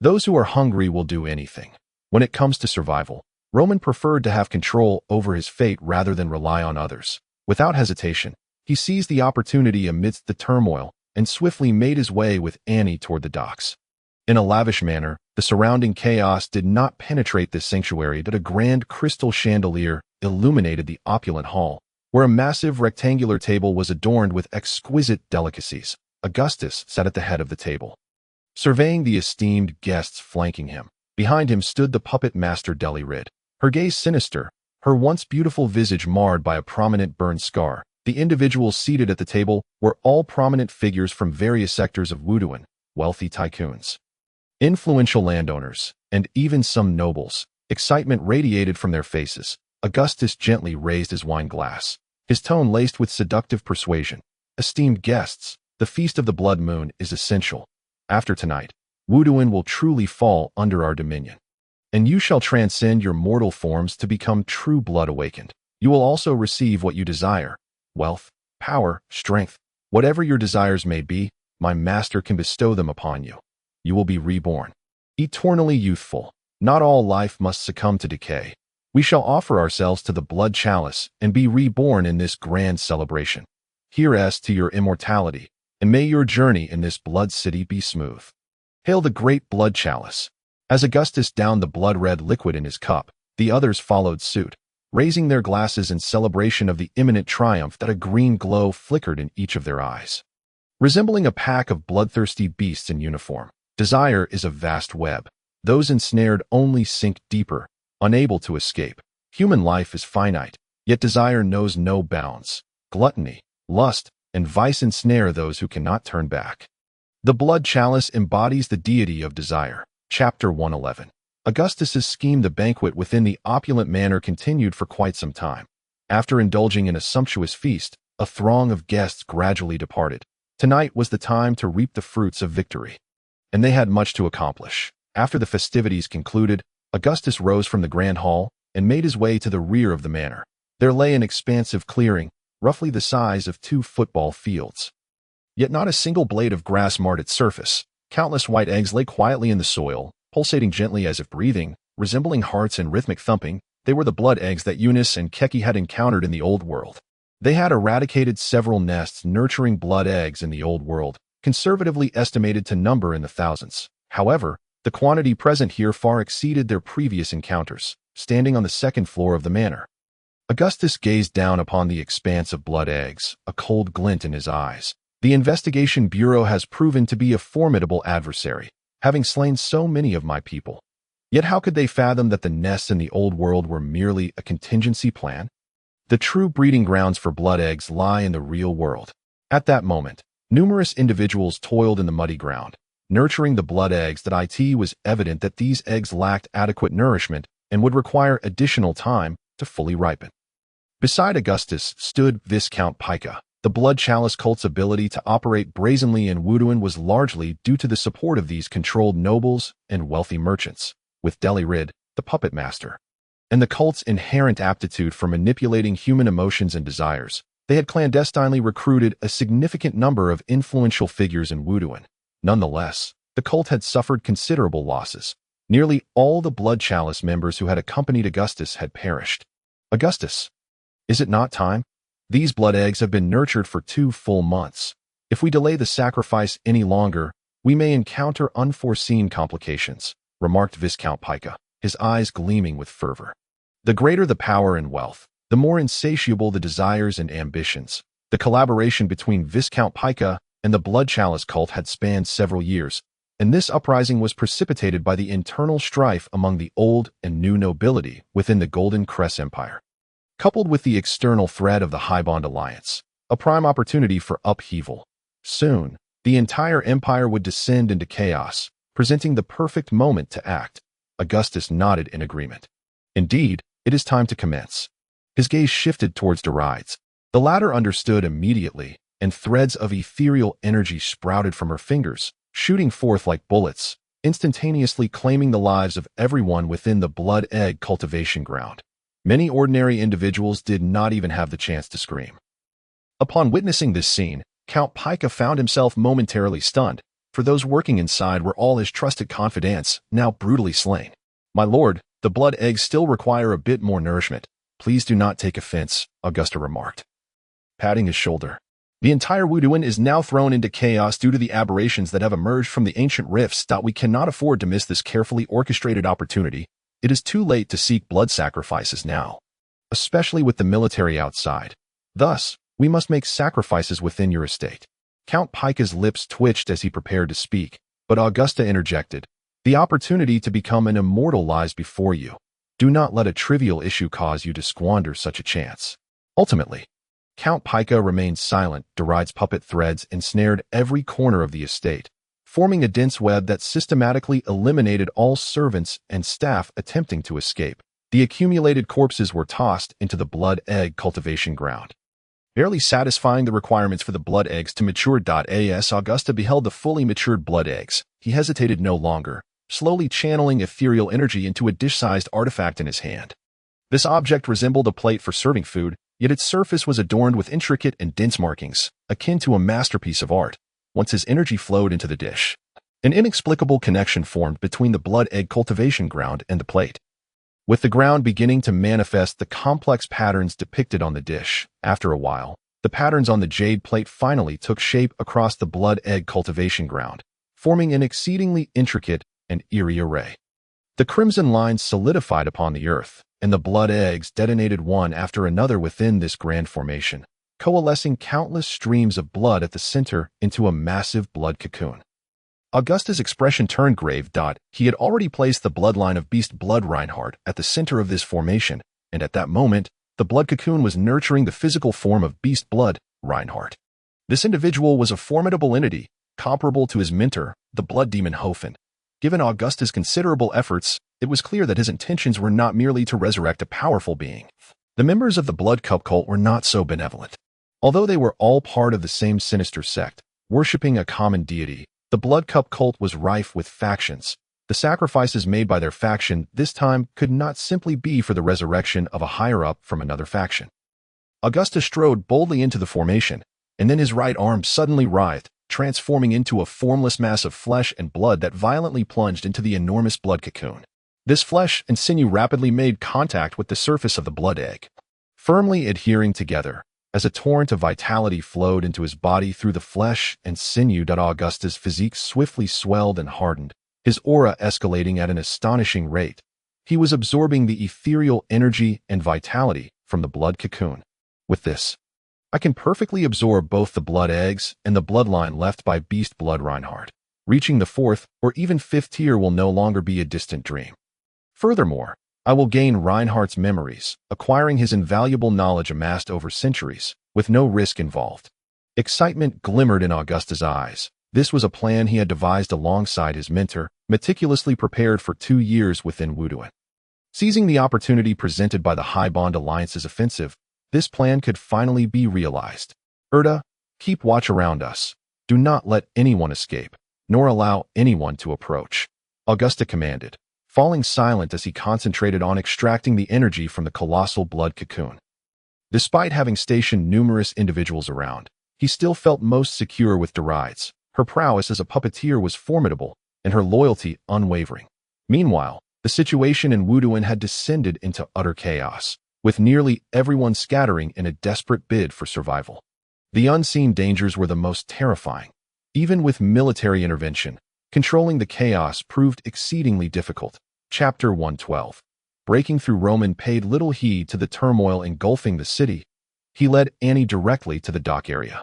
Those who are hungry will do anything. When it comes to survival, Roman preferred to have control over his fate rather than rely on others. Without hesitation, he seized the opportunity amidst the turmoil and swiftly made his way with Annie toward the docks. In a lavish manner, the surrounding chaos did not penetrate this sanctuary. A grand crystal chandelier illuminated the opulent hall, where a massive rectangular table was adorned with exquisite delicacies. Augustus sat at the head of the table, surveying the esteemed guests flanking him. Behind him stood the puppet master Delirid, her gaze sinister, her once beautiful visage marred by a prominent burn scar. The individuals seated at the table were all prominent figures from various sectors of Wuduan, wealthy tycoons, influential landowners, and even some nobles. Excitement radiated from their faces. Augustus gently raised his wine glass, his tone laced with seductive persuasion. Esteemed guests, the Feast of the Blood Moon is essential. After tonight, Wuduan will truly fall under our dominion, and you shall transcend your mortal forms to become true blood awakened. You will also receive what you desire: wealth, power, strength. Whatever your desires may be, my master can bestow them upon you. You will be reborn, eternally youthful. Not all life must succumb to decay. We shall offer ourselves to the blood chalice and be reborn in this grand celebration. Hereas to your immortality, and may your journey in this blood city be smooth. Hail the great blood chalice. As Augustus downed the blood-red liquid in his cup, the others followed suit, raising their glasses in celebration of the imminent triumph. That a green glow flickered in each of their eyes, resembling a pack of bloodthirsty beasts in uniform. Desire is a vast web. Those ensnared only sink deeper, unable to escape. Human life is finite, yet desire knows no bounds. Gluttony, lust, and vice ensnare those who cannot turn back. The blood chalice embodies the deity of desire. Chapter 111. Augustus's scheme the banquet within the opulent manor continued for quite some time. After indulging in a sumptuous feast, a throng of guests gradually departed. Tonight was the time to reap the fruits of victory. And they had much to accomplish. After the festivities concluded, Augustus rose from the grand hall and made his way to the rear of the manor. There lay an expansive clearing, roughly the size of 2 football fields. Yet not a single blade of grass marred its surface. Countless white eggs lay quietly in the soil, pulsating gently as if breathing, resembling hearts in rhythmic thumping. They were the blood eggs that Eunice and Keki had encountered in the Old World. They had eradicated several nests nurturing blood eggs in the Old World, conservatively estimated to number in the thousands. However, the quantity present here far exceeded their previous encounters. Standing on the second floor of the manor, Augustus gazed down upon the expanse of blood eggs, a cold glint in his eyes. The Investigation Bureau has proven to be a formidable adversary, having slain so many of my people. Yet how could they fathom that the nests in the Old World were merely a contingency plan? The true breeding grounds for blood eggs lie in the real world. At that moment, numerous individuals toiled in the muddy ground, nurturing the blood eggs. That it was evident that these eggs lacked adequate nourishment and would require additional time to fully ripen. Beside Augustus stood Viscount Pica. The blood chalice cult's ability to operate brazenly in Wuduan was largely due to the support of these controlled nobles and wealthy merchants, with Delirid, the puppet master, and the cult's inherent aptitude for manipulating human emotions and desires. They had clandestinely recruited a significant number of influential figures in Wuduan. Nonetheless, the cult had suffered considerable losses. Nearly all the blood chalice members who had accompanied Augustus had perished. Augustus, is it not time? These blood eggs have been nurtured for 2 full months. If we delay the sacrifice any longer, we may encounter unforeseen complications, remarked Viscount Pica, his eyes gleaming with fervor. The greater the power and wealth, the more insatiable the desires and ambitions. The collaboration between Viscount Pica and the blood chalice cult had spanned several years, and this uprising was precipitated by the internal strife among the old and new nobility within the Golden Crest Empire. Coupled with the external threat of the Highbond Alliance, a prime opportunity for upheaval. Soon, the entire empire would descend into chaos, presenting the perfect moment to act. Augustus nodded in agreement. Indeed, it is time to commence. His gaze shifted towards Derides. The latter understood immediately, and threads of ethereal energy sprouted from her fingers, shooting forth like bullets, instantaneously claiming the lives of everyone within the blood egg cultivation ground. Many ordinary individuals did not even have the chance to scream. Upon witnessing this scene, Count Pica found himself momentarily stunned, for those working inside were all his trusted confidants, now brutally slain. My lord, the blood eggs still require a bit more nourishment. Please do not take offense, Augusta remarked, patting his shoulder. The entire Wuduan is now thrown into chaos due to the aberrations that have emerged from the ancient rifts. We cannot afford to miss this carefully orchestrated opportunity. It is too late to seek blood sacrifices now, especially with the military outside. Thus, we must make sacrifices within your estate. Count Pica's lips twitched as he prepared to speak, but Augusta interjected. The opportunity to become an immortal lies before you. Do not let a trivial issue cause you to squander such a chance. Ultimately, Count Pica remained silent. Deride's puppet threads ensnared every corner of the estate, forming a dense web that systematically eliminated all servants and staff attempting to escape. The accumulated corpses were tossed into the blood egg cultivation ground, barely satisfying the requirements for the blood eggs to mature. As Augusta beheld the fully matured blood eggs, he hesitated no longer, slowly channeling ethereal energy into a dish-sized artifact in his hand. This object resembled a plate for serving food, yet its surface was adorned with intricate and dense markings, akin to a masterpiece of art. Once his energy flowed into the dish, an inexplicable connection formed between the blood egg cultivation ground and the plate, with the ground beginning to manifest the complex patterns depicted on the dish. After a while, the patterns on the jade plate finally took shape across the blood egg cultivation ground, forming an exceedingly intricate and eerie array. The crimson lines solidified upon the earth, and the blood eggs detonated one after another within this grand formation, coalescing countless streams of blood at the center into a massive blood cocoon. Augusta's expression turned grave. He had already placed the bloodline of beast blood Reinhardt at the center of this formation, and at that moment, the blood cocoon was nurturing the physical form of beast blood Reinhardt. This individual was a formidable entity, comparable to his mentor, the blood demon Hofen. Given Augustus' considerable efforts, it was clear that his intentions were not merely to resurrect a powerful being. The members of the Blood Cup cult were not so benevolent. Although they were all part of the same sinister sect, worshipping a common deity, the Blood Cup cult was rife with factions. The sacrifices made by their faction this time could not simply be for the resurrection of a higher-up from another faction. Augustus strode boldly into the formation, and then his right arm suddenly writhed, transforming into a formless mass of flesh and blood that violently plunged into the enormous blood cocoon. This flesh and sinew rapidly made contact with the surface of the blood egg, firmly adhering together. As a torrent of vitality flowed into his body through the flesh and sinew, Augustus' physique swiftly swelled and hardened, his aura escalating at an astonishing rate. He was absorbing the ethereal energy and vitality from the blood cocoon. With this, I can perfectly absorb both the blood eggs and the bloodline left by Beast Blood Reinhardt. Reaching the 4th or even 5th tier will no longer be a distant dream. Furthermore, I will gain Reinhardt's memories, acquiring his invaluable knowledge amassed over centuries, with no risk involved. Excitement glimmered in Augustus' eyes. This was a plan he had devised alongside his mentor, meticulously prepared for 2 years within Wuduan. Seizing the opportunity presented by the High Bond Alliance's offensive, this plan could finally be realized. Erda, keep watch around us. Do not let anyone escape, nor allow anyone to approach, Augusta commanded, falling silent as he concentrated on extracting the energy from the colossal blood cocoon. Despite having stationed numerous individuals around, he still felt most secure with Derides. Her prowess as a puppeteer was formidable, and her loyalty unwavering. Meanwhile, the situation in Wuduan had descended into utter chaos, with nearly everyone scattering in a desperate bid for survival. The unseen dangers were the most terrifying. Even with military intervention, controlling the chaos proved exceedingly difficult. Chapter 112. Breaking through. Roman paid little heed to the turmoil engulfing the city. He led Annie directly to the dock area,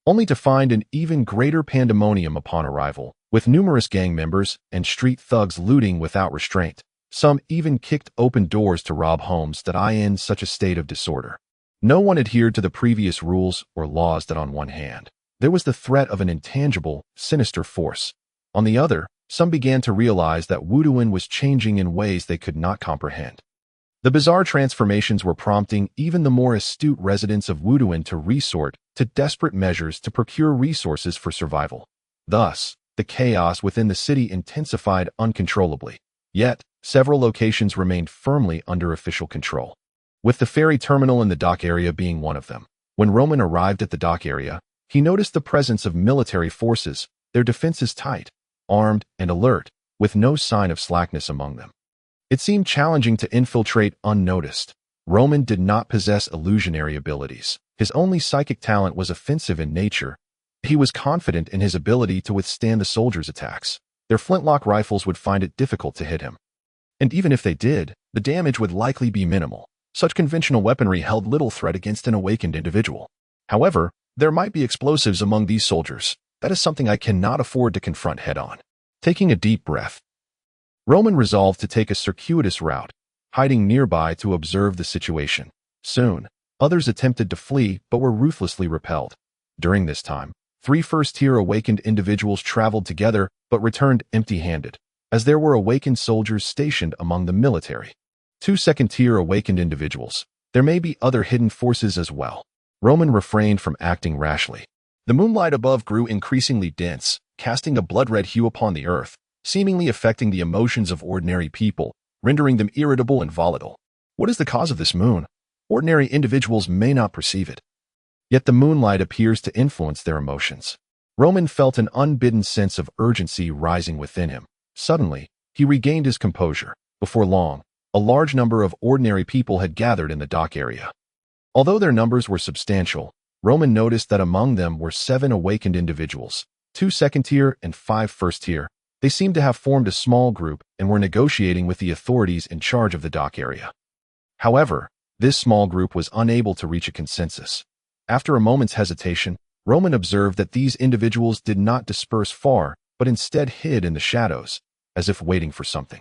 only to find an even greater pandemonium upon arrival, with numerous gang members and street thugs looting without restraint. Some even kicked open doors to rob homes that are in such a state of disorder. No one adhered to the previous rules or laws. That on one hand, there was the threat of an intangible, sinister force. On the other, some began to realize that Wuduan was changing in ways they could not comprehend. The bizarre transformations were prompting even the more astute residents of Wuduan to resort to desperate measures to procure resources for survival. Thus, the chaos within the city intensified uncontrollably. Yet, several locations remained firmly under official control, with the ferry terminal in the dock area being one of them. When Roman arrived at the dock area, he noticed the presence of military forces, their defenses tight, armed and alert, with no sign of slackness among them. It seemed challenging to infiltrate unnoticed. Roman did not possess illusionary abilities. His only psychic talent was offensive in nature. He was confident in his ability to withstand the soldiers' attacks. Their flintlock rifles would find it difficult to hit him. And even if they did, the damage would likely be minimal. Such conventional weaponry held little threat against an awakened individual. However, there might be explosives among these soldiers. That is something I cannot afford to confront head-on. Taking a deep breath, Roman resolved to take a circuitous route, hiding nearby to observe the situation. Soon, others attempted to flee but were ruthlessly repelled. During this time, 3 first-tier awakened individuals traveled together but returned empty-handed, as there were awakened soldiers stationed among the military. 2 second-tier awakened individuals. There may be other hidden forces as well. Roman refrained from acting rashly. The moonlight above grew increasingly dense, casting a blood-red hue upon the earth, seemingly affecting the emotions of ordinary people, rendering them irritable and volatile. What is the cause of this moon? Ordinary individuals may not perceive it. Yet the moonlight appears to influence their emotions. Roman felt an unbidden sense of urgency rising within him. Suddenly, he regained his composure. Before long, a large number of ordinary people had gathered in the dock area. Although their numbers were substantial, Roman noticed that among them were 7 awakened individuals, 2 second-tier and 5 first-tier. They seemed to have formed a small group and were negotiating with the authorities in charge of the dock area. However, this small group was unable to reach a consensus. After a moment's hesitation, Roman observed that these individuals did not disperse far, but instead hid in the shadows, as if waiting for something.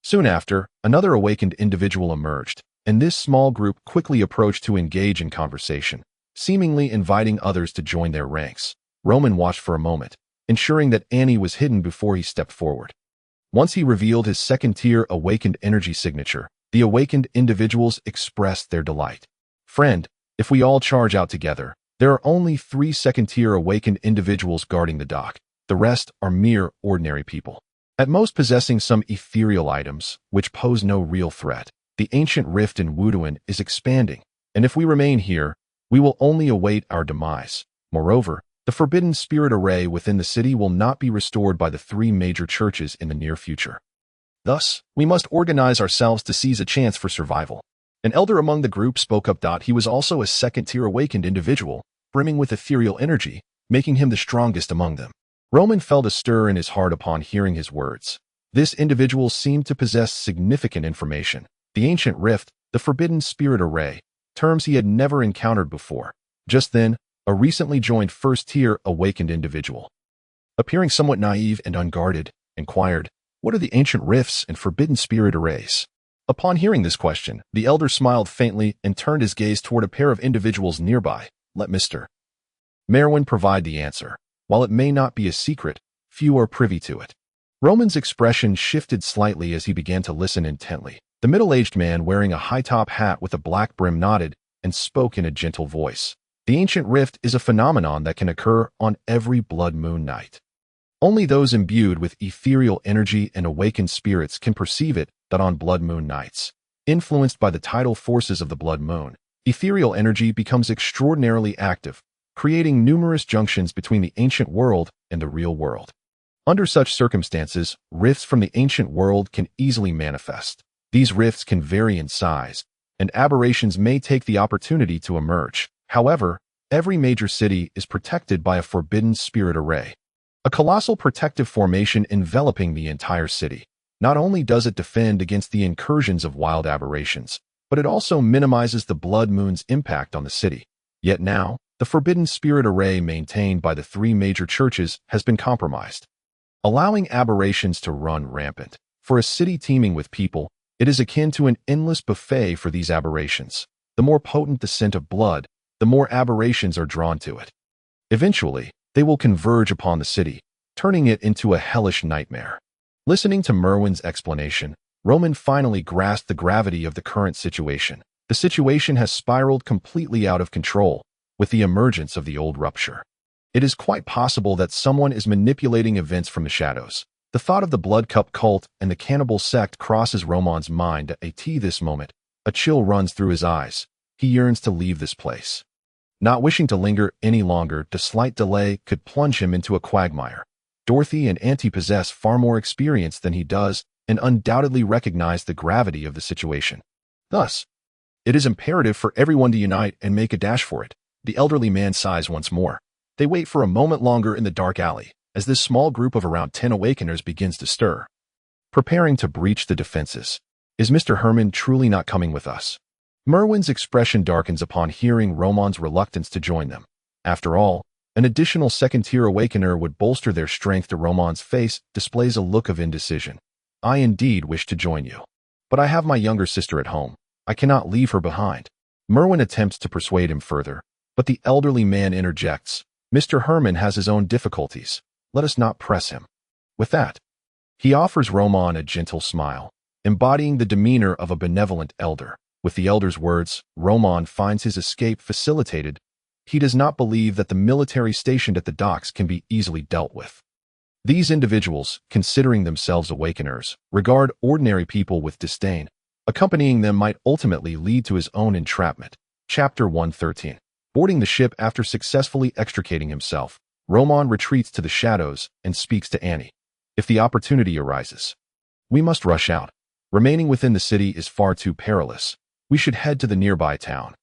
Soon after, another awakened individual emerged, and this small group quickly approached to engage in conversation, seemingly inviting others to join their ranks. Roman watched for a moment, ensuring that Annie was hidden before he stepped forward. Once he revealed his second-tier awakened energy signature, the awakened individuals expressed their delight. Friend, if we all charge out together, there are only 3 second-tier awakened individuals guarding the dock. The rest are mere ordinary people, at most possessing some ethereal items, which pose no real threat. The ancient rift in Wuduan is expanding, and if we remain here, we will only await our demise. Moreover, the forbidden spirit array within the city will not be restored by the 3 major churches in the near future. Thus, we must organize ourselves to seize a chance for survival. An elder among the group spoke up. He was also a second-tier awakened individual, brimming with ethereal energy, making him the strongest among them. Roman felt a stir in his heart upon hearing his words. This individual seemed to possess significant information. The ancient rift, the forbidden spirit array, terms he had never encountered before. Just then, a recently joined first-tier awakened individual, appearing somewhat naive and unguarded, inquired, "What are the ancient rifts and forbidden spirit arrays?" Upon hearing this question, the elder smiled faintly and turned his gaze toward a pair of individuals nearby. "Let Mr. Merwin provide the answer. While it may not be a secret, few are privy to it." Roman's expression shifted slightly as he began to listen intently. The middle-aged man wearing a high-top hat with a black brim nodded and spoke in a gentle voice. "The ancient rift is a phenomenon that can occur on every blood moon night. Only those imbued with ethereal energy and awakened spirits can perceive it. That on blood moon nights, influenced by the tidal forces of the blood moon, ethereal energy becomes extraordinarily active, creating numerous junctions between the ancient world and the real world. Under such circumstances, rifts from the ancient world can easily manifest. These rifts can vary in size, and aberrations may take the opportunity to emerge. However, every major city is protected by a forbidden spirit array, a colossal protective formation enveloping the entire city. Not only does it defend against the incursions of wild aberrations, but it also minimizes the blood moon's impact on the city. Yet now, the forbidden spirit array maintained by the 3 major churches has been compromised, allowing aberrations to run rampant. For a city teeming with people, it is akin to an endless buffet for these aberrations. The more potent the scent of blood, the more aberrations are drawn to it. Eventually, they will converge upon the city, turning it into a hellish nightmare. Listening to Merwin's explanation, Roman finally grasped the gravity of the current situation. The situation has spiraled completely out of control with the emergence of the old rupture. It is quite possible that someone is manipulating events from the shadows. The thought of the Blood Cup cult and the cannibal sect crosses Roman's mind at this moment. A chill runs through his eyes. He yearns to leave this place. Not wishing to linger any longer, the slight delay could plunge him into a quagmire. Dorothy and Auntie possess far more experience than he does and undoubtedly recognize the gravity of the situation. Thus, it is imperative for everyone to unite and make a dash for it. The elderly man sighs once more. They wait for a moment longer in the dark alley, as this small group of around 10 awakeners begins to stir, preparing to breach the defenses. Is Mr. Herman truly not coming with us? Merwin's expression darkens upon hearing Roman's reluctance to join them. After all, an additional second-tier awakener would bolster their strength. Roman's face displays a look of indecision. "I indeed wish to join you, but I have my younger sister at home. I cannot leave her behind." Merwin attempts to persuade him further, but the elderly man interjects. "Mr. Herman has his own difficulties. Let us not press him." With that, he offers Roman a gentle smile, embodying the demeanor of a benevolent elder. With the elder's words, Roman finds his escape facilitated. He does not believe that the military stationed at the docks can be easily dealt with. These individuals, considering themselves awakeners, regard ordinary people with disdain. Accompanying them might ultimately lead to his own entrapment. Chapter 113. Boarding the ship after successfully extricating himself, Roman retreats to the shadows and speaks to Annie. "If the opportunity arises, we must rush out. Remaining within the city is far too perilous. We should head to the nearby town.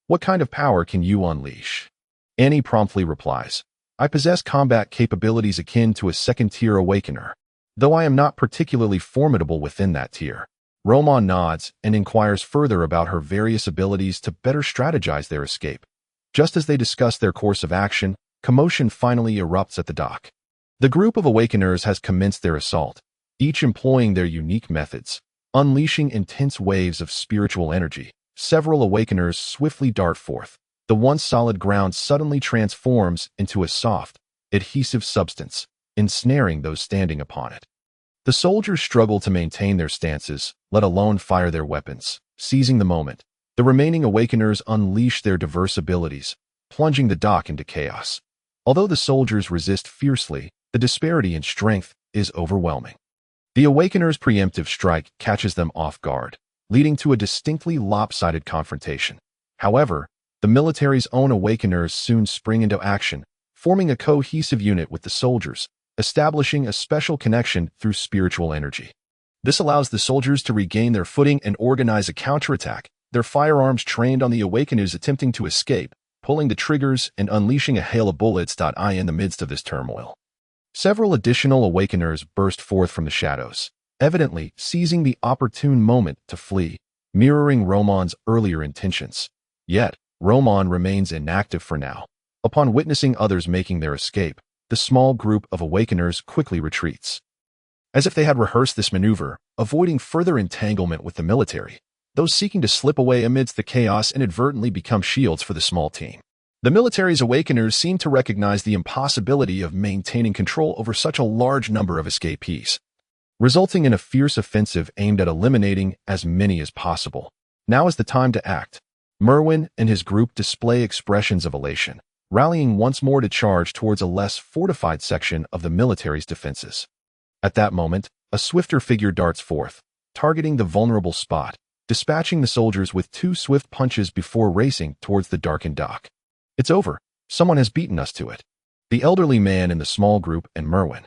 What kind of power can you unleash?" Annie promptly replies, "I possess combat capabilities akin to a second-tier awakener, though I am not particularly formidable within that tier." Roman nods and inquires further about her various abilities to better strategize their escape. Just as they discuss their course of action, commotion finally erupts at the dock. The group of awakeners has commenced their assault, each employing their unique methods, unleashing intense waves of spiritual energy. Several awakeners swiftly dart forth. The once solid ground suddenly transforms into a soft, adhesive substance, ensnaring those standing upon it. The soldiers struggle to maintain their stances, let alone fire their weapons. Seizing the moment, the remaining awakeners unleash their diverse abilities, plunging the dock into chaos. Although the soldiers resist fiercely, the disparity in strength is overwhelming. The awakeners' preemptive strike catches them off guard, leading to a distinctly lopsided confrontation. However, the military's own awakeners soon spring into action, forming a cohesive unit with the soldiers, establishing a special connection through spiritual energy. This allows the soldiers to regain their footing and organize a counterattack, their firearms trained on the awakeners attempting to escape, pulling the triggers and unleashing a hail of bullets. In the midst of this turmoil, several additional awakeners burst forth from the shadows, evidently seizing the opportune moment to flee, mirroring Roman's earlier intentions. Yet, Roman remains inactive for now. Upon witnessing others making their escape, the small group of awakeners quickly retreats. As if they had rehearsed this maneuver, avoiding further entanglement with the military, those seeking to slip away amidst the chaos inadvertently become shields for the small team. The military's awakeners seem to recognize the impossibility of maintaining control over such a large number of escapees, resulting in a fierce offensive aimed at eliminating as many as possible. Now is the time to act. Merwin and his group display expressions of elation, rallying once more to charge towards a less fortified section of the military's defenses. At that moment, a swifter figure darts forth, targeting the vulnerable spot, dispatching the soldiers with 2 swift punches before racing towards the darkened dock. It's over. Someone has beaten us to it. The elderly man in the small group and Merwin,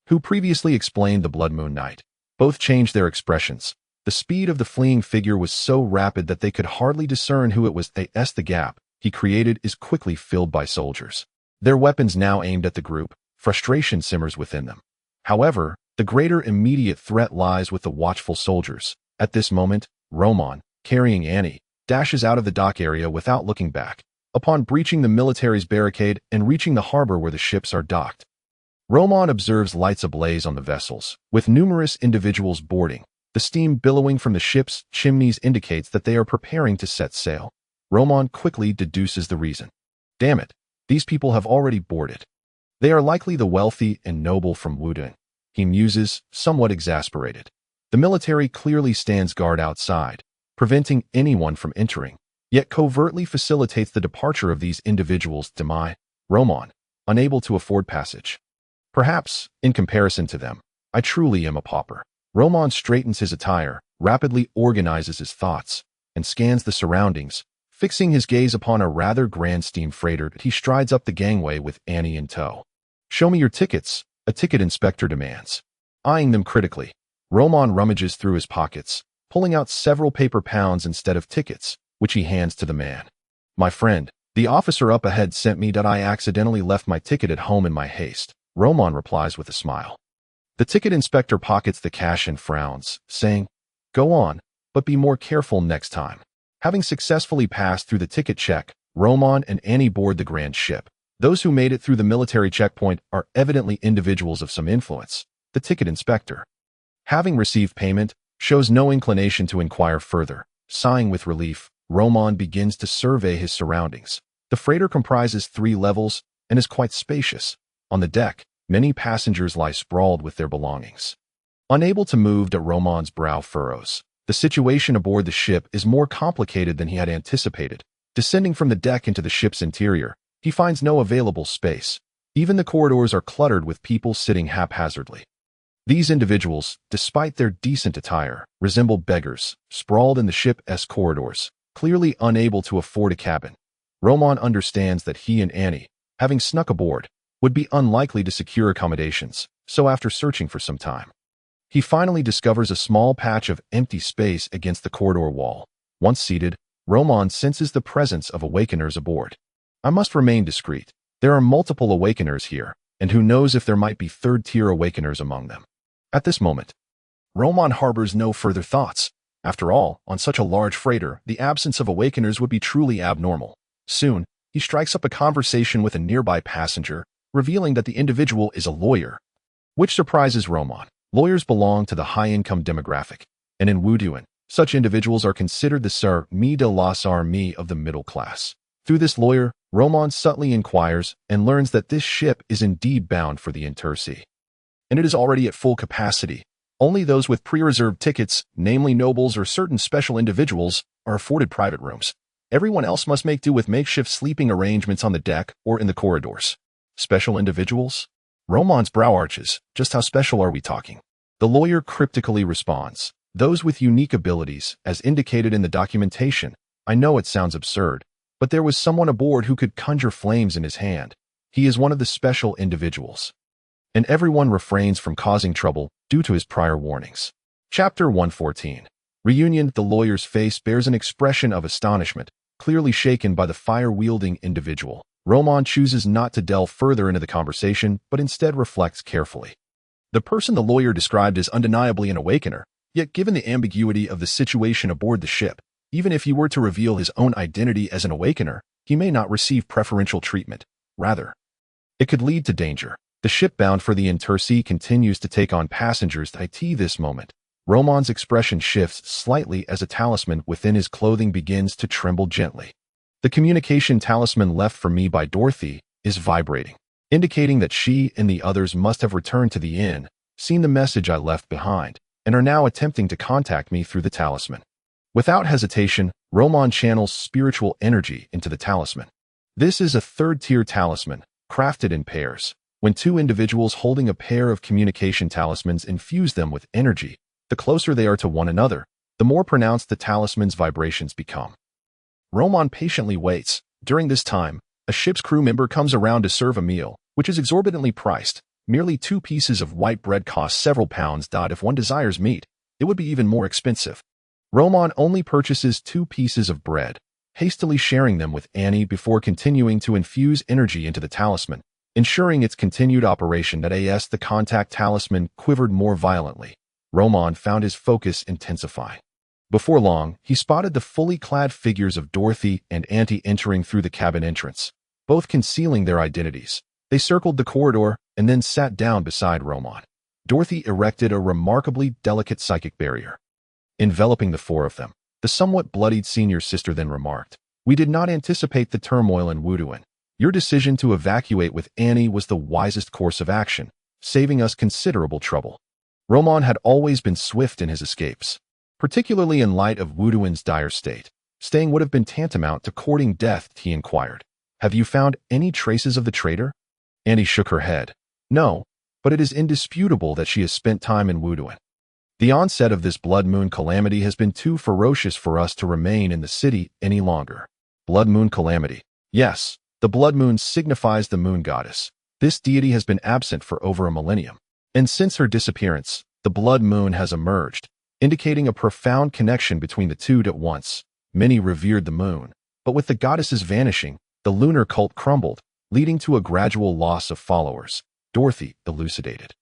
who previously explained the Blood Moon Night, both changed their expressions. The speed of the fleeing figure was so rapid that they could hardly discern who it was. The gap he created is quickly filled by soldiers, their weapons now aimed at the group. Frustration simmers within them. However, the greater immediate threat lies with the watchful soldiers. At this moment, Roman, carrying Annie, dashes out of the dock area without looking back. Upon breaching the military's barricade and reaching the harbor where the ships are docked, Roman observes lights ablaze on the vessels, with numerous individuals boarding. The steam billowing from the ship's chimneys indicates that they are preparing to set sail. Roman quickly deduces the reason. Damn it, these people have already boarded. They are likely the wealthy and noble from Wudun, he muses, somewhat exasperated. The military clearly stands guard outside, preventing anyone from entering, yet covertly facilitates the departure of these individuals. Roman, unable to afford passage. Perhaps, in comparison to them, I truly am a pauper. Roman straightens his attire, rapidly organizes his thoughts, and scans the surroundings. Fixing his gaze upon a rather grand steam freighter, he strides up the gangway with Annie in tow. Show me your tickets, a ticket inspector demands. Eyeing them critically, Roman rummages through his pockets, pulling out several paper pounds instead of tickets, which he hands to the man. My friend, the officer up ahead sent me that I accidentally left my ticket at home in my haste, Roman replies with a smile. The ticket inspector pockets the cash and frowns, saying, Go on, but be more careful next time. Having successfully passed through the ticket check, Roman and Annie board the grand ship. Those who made it through the military checkpoint are evidently individuals of some influence. The ticket inspector, having received payment, shows no inclination to inquire further. Sighing with relief, Roman begins to survey his surroundings. The freighter comprises 3 levels and is quite spacious. On the deck, many passengers lie sprawled with their belongings. Unable to move, Roman's brow furrows. The situation aboard the ship is more complicated than he had anticipated. Descending from the deck into the ship's interior, he finds no available space. Even the corridors are cluttered with people sitting haphazardly. These individuals, despite their decent attire, resemble beggars, sprawled in the ship's corridors, clearly unable to afford a cabin. Roman understands that he and Annie, having snuck aboard, would be unlikely to secure accommodations, so after searching for some time, he finally discovers a small patch of empty space against the corridor wall. Once seated, Roman senses the presence of awakeners aboard. I must remain discreet. There are multiple awakeners here, and who knows if there might be third-tier awakeners among them. At this moment, Roman harbors no further thoughts. After all, on such a large freighter, the absence of awakeners would be truly abnormal. Soon, he strikes up a conversation with a nearby passenger, revealing that the individual is a lawyer, which surprises Roman. Lawyers belong to the high-income demographic, and in Wudun, such individuals are considered the Sar Mi de la Sar Mi of the middle class. Through this lawyer, Roman subtly inquires and learns that this ship is indeed bound for the Intersea, and it is already at full capacity. Only those with pre-reserved tickets, namely nobles or certain special individuals, are afforded private rooms. Everyone else must make do with makeshift sleeping arrangements on the deck or in the corridors. Special individuals? Roman's brow arches. Just how special are we talking? The lawyer cryptically responds, those with unique abilities, as indicated in the documentation. I know it sounds absurd, but there was someone aboard who could conjure flames in his hand. He is one of the special individuals. And everyone refrains from causing trouble due to his prior warnings. Chapter 114. Reunion. The lawyer's face bears an expression of astonishment, clearly shaken by the fire-wielding individual. Roman chooses not to delve further into the conversation, but instead reflects carefully. The person the lawyer described is undeniably an awakener, yet given the ambiguity of the situation aboard the ship, even if he were to reveal his own identity as an awakener, he may not receive preferential treatment. Rather, it could lead to danger. The ship bound for the Intersea continues to take on passengers at this moment. Roman's expression shifts slightly as a talisman within his clothing begins to tremble gently. The communication talisman left for me by Dorothy is vibrating, indicating that she and the others must have returned to the inn, seen the message I left behind, and are now attempting to contact me through the talisman. Without hesitation, Roman channels spiritual energy into the talisman. This is a third-tier talisman, crafted in pairs. When two individuals holding a pair of communication talismans infuse them with energy, the closer they are to one another, the more pronounced the talisman's vibrations become. Roman patiently waits. During this time, a ship's crew member comes around to serve a meal, which is exorbitantly priced. Merely 2 pieces of white bread cost several pounds. If one desires meat, it would be even more expensive. Roman only purchases 2 pieces of bread, hastily sharing them with Annie before continuing to infuse energy into the talisman, ensuring its continued operation. The contact talisman quivered more violently. Roman found his focus intensifying. Before long, he spotted the fully clad figures of Dorothy and Auntie entering through the cabin entrance, both concealing their identities. They circled the corridor and then sat down beside Roman. Dorothy erected a remarkably delicate psychic barrier, enveloping the 4 of them. The somewhat bloodied senior sister then remarked, "We did not anticipate the turmoil in Wuduin. Your decision to evacuate with Annie was the wisest course of action, saving us considerable trouble." Roman had always been swift in his escapes, particularly in light of Wuduin's dire state. Staying would have been tantamount to courting death. He inquired, "Have you found any traces of the traitor?" Annie shook her head. "No, but it is indisputable that she has spent time in Wuduin. The onset of this blood moon calamity has been too ferocious for us to remain in the city any longer." Blood moon calamity. Yes, the blood moon signifies the moon goddess. This deity has been absent for over a millennium, and since her disappearance, the blood moon has emerged, indicating a profound connection between the two. At once, many revered the moon, but with the goddess's vanishing, the lunar cult crumbled, leading to a gradual loss of followers. Dorothy elucidated.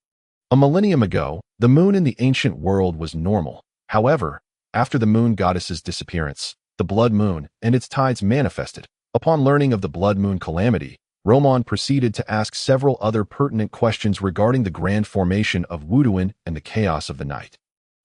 A millennium ago, the moon in the ancient world was normal. However, after the moon goddess's disappearance, the blood moon and its tides manifested. Upon learning of the blood moon calamity, Roman proceeded to ask several other pertinent questions regarding the grand formation of Wuduin and the chaos of the night.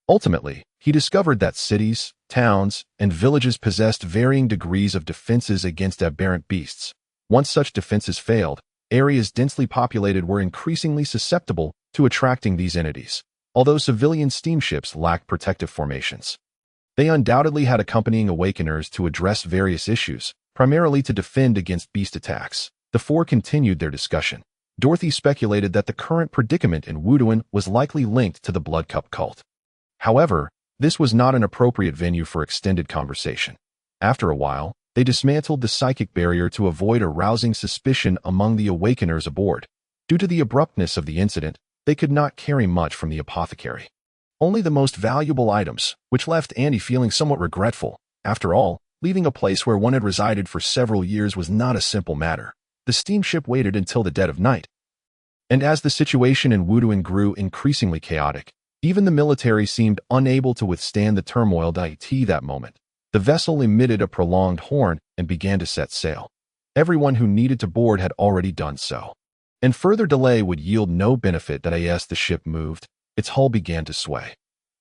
Ultimately, he discovered that cities, towns, and villages possessed varying degrees of defenses against aberrant beasts. Once such defenses failed, areas densely populated were increasingly susceptible to attracting these entities. Although civilian steamships lacked protective formations, they undoubtedly had accompanying awakeners to address various issues, primarily to defend against beast attacks. The 4 continued their discussion. Dorothy speculated that the current predicament in Wuduin was likely linked to the Blood Cup cult. However, this was not an appropriate venue for extended conversation. After a while, they dismantled the psychic barrier to avoid arousing suspicion among the awakeners aboard. Due to the abruptness of the incident, they could not carry much from the apothecary. Only the most valuable items, which left Andy feeling somewhat regretful. After all, leaving a place where one had resided for several years was not a simple matter. The steamship waited until the dead of night. And as the situation in Wuduin grew increasingly chaotic, even the military seemed unable to withstand the turmoil. That moment, the vessel emitted a prolonged horn and began to set sail. Everyone who needed to board had already done so, and further delay would yield no benefit. As the ship moved, its hull began to sway.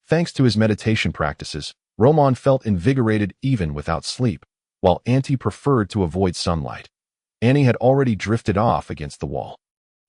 Thanks to his meditation practices, Roman felt invigorated even without sleep, while Auntie preferred to avoid sunlight. Annie had already drifted off against the wall.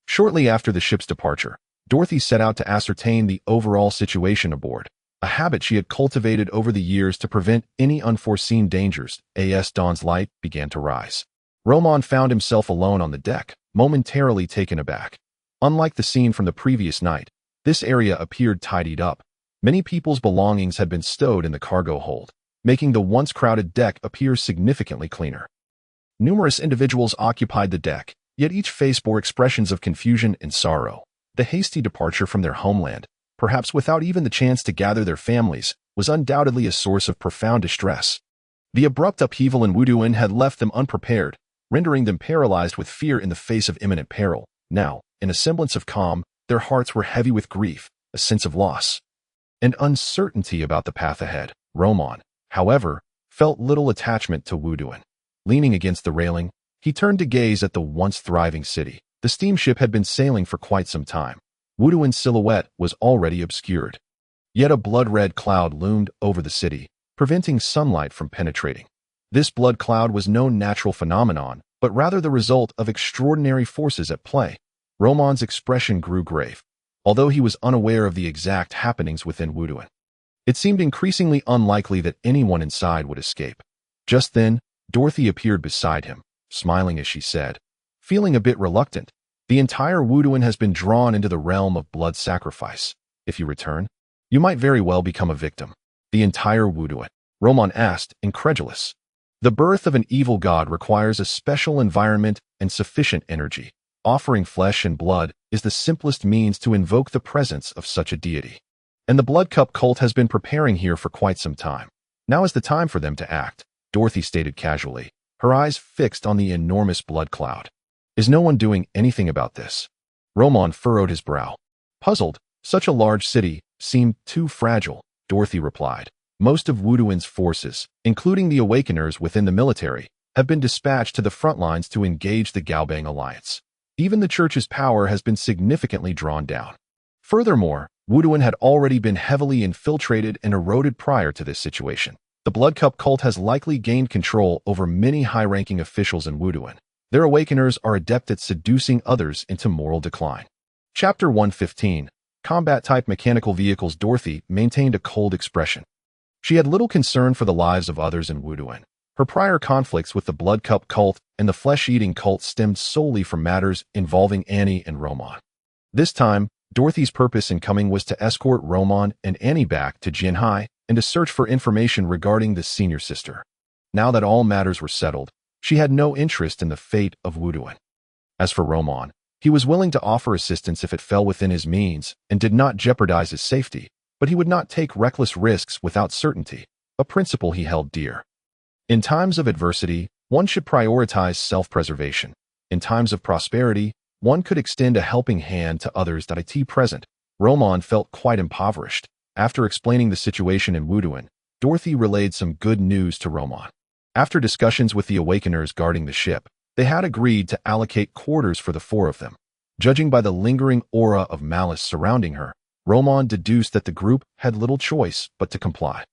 Shortly after the ship's departure, Dorothy set out to ascertain the overall situation aboard, a habit she had cultivated over the years to prevent any unforeseen dangers. As dawn's light began to rise, Roman found himself alone on the deck, momentarily taken aback. Unlike the scene from the previous night, this area appeared tidied up. Many people's belongings had been stowed in the cargo hold, making the once crowded deck appear significantly cleaner. Numerous individuals occupied the deck, yet each face bore expressions of confusion and sorrow. The hasty departure from their homeland, perhaps without even the chance to gather their families, was undoubtedly a source of profound distress. The abrupt upheaval in Wuduan had left them unprepared, rendering them paralyzed with fear in the face of imminent peril. Now, in a semblance of calm, their hearts were heavy with grief, a sense of loss, and uncertainty about the path ahead. Roman, however, felt little attachment to Wuduan. Leaning against the railing, he turned to gaze at the once thriving city. The steamship had been sailing for quite some time. Wuduan's silhouette was already obscured. Yet a blood-red cloud loomed over the city, preventing sunlight from penetrating. This blood cloud was no natural phenomenon, but rather the result of extraordinary forces at play. Roman's expression grew grave, although he was unaware of the exact happenings within Wuduan. It seemed increasingly unlikely that anyone inside would escape. Just then, Dorothy appeared beside him, smiling as she said, feeling a bit reluctant, "The entire Wuduan has been drawn into the realm of blood sacrifice. If you return, you might very well become a victim." "The entire Wuduan?" Roman asked, incredulous. "The birth of an evil god requires a special environment and sufficient energy. Offering flesh and blood is the simplest means to invoke the presence of such a deity. And the Blood Cup cult has been preparing here for quite some time. Now is the time for them to act," Dorothy stated casually, her eyes fixed on the enormous blood cloud. "Is no one doing anything about this?" Roman furrowed his brow. Puzzled, such a large city seemed too fragile, Dorothy replied. "Most of Wuduan's forces, including the Awakeners within the military, have been dispatched to the front lines to engage the Gaobang Alliance. Even the Church's power has been significantly drawn down. Furthermore, Wuduan had already been heavily infiltrated and eroded prior to this situation. The Blood Cup cult has likely gained control over many high-ranking officials in Wuduan. Their Awakeners are adept at seducing others into moral decline." Chapter 115. Combat-type mechanical vehicles. Dorothy maintained a cold expression. She had little concern for the lives of others in Wuduan. Her prior conflicts with the Blood Cup cult and the flesh-eating cult stemmed solely from matters involving Annie and Roman. This time, Dorothy's purpose in coming was to escort Roman and Annie back to Jinhai and to search for information regarding the senior sister. Now that all matters were settled, she had no interest in the fate of Wuduan. As for Roman, he was willing to offer assistance if it fell within his means and did not jeopardize his safety, but he would not take reckless risks without certainty, a principle he held dear. In times of adversity, one should prioritize self-preservation. In times of prosperity, one could extend a helping hand to others. At present, Roman felt quite impoverished. After explaining the situation in Wuduan, Dorothy relayed some good news to Roman. After discussions with the Awakeners guarding the ship, they had agreed to allocate quarters for the four of them. Judging by the lingering aura of malice surrounding her, Roman deduced that the group had little choice but to comply.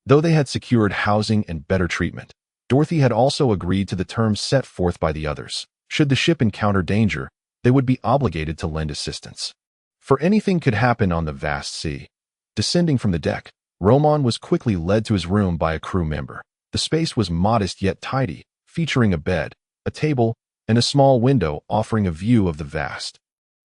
Though they had secured housing and better treatment, Dorothy had also agreed to the terms set forth by the others. Should the ship encounter danger, they would be obligated to lend assistance. For anything could happen on the vast sea. Descending from the deck, Roman was quickly led to his room by a crew member. The space was modest yet tidy, featuring a bed, a table, and a small window offering a view of the vast,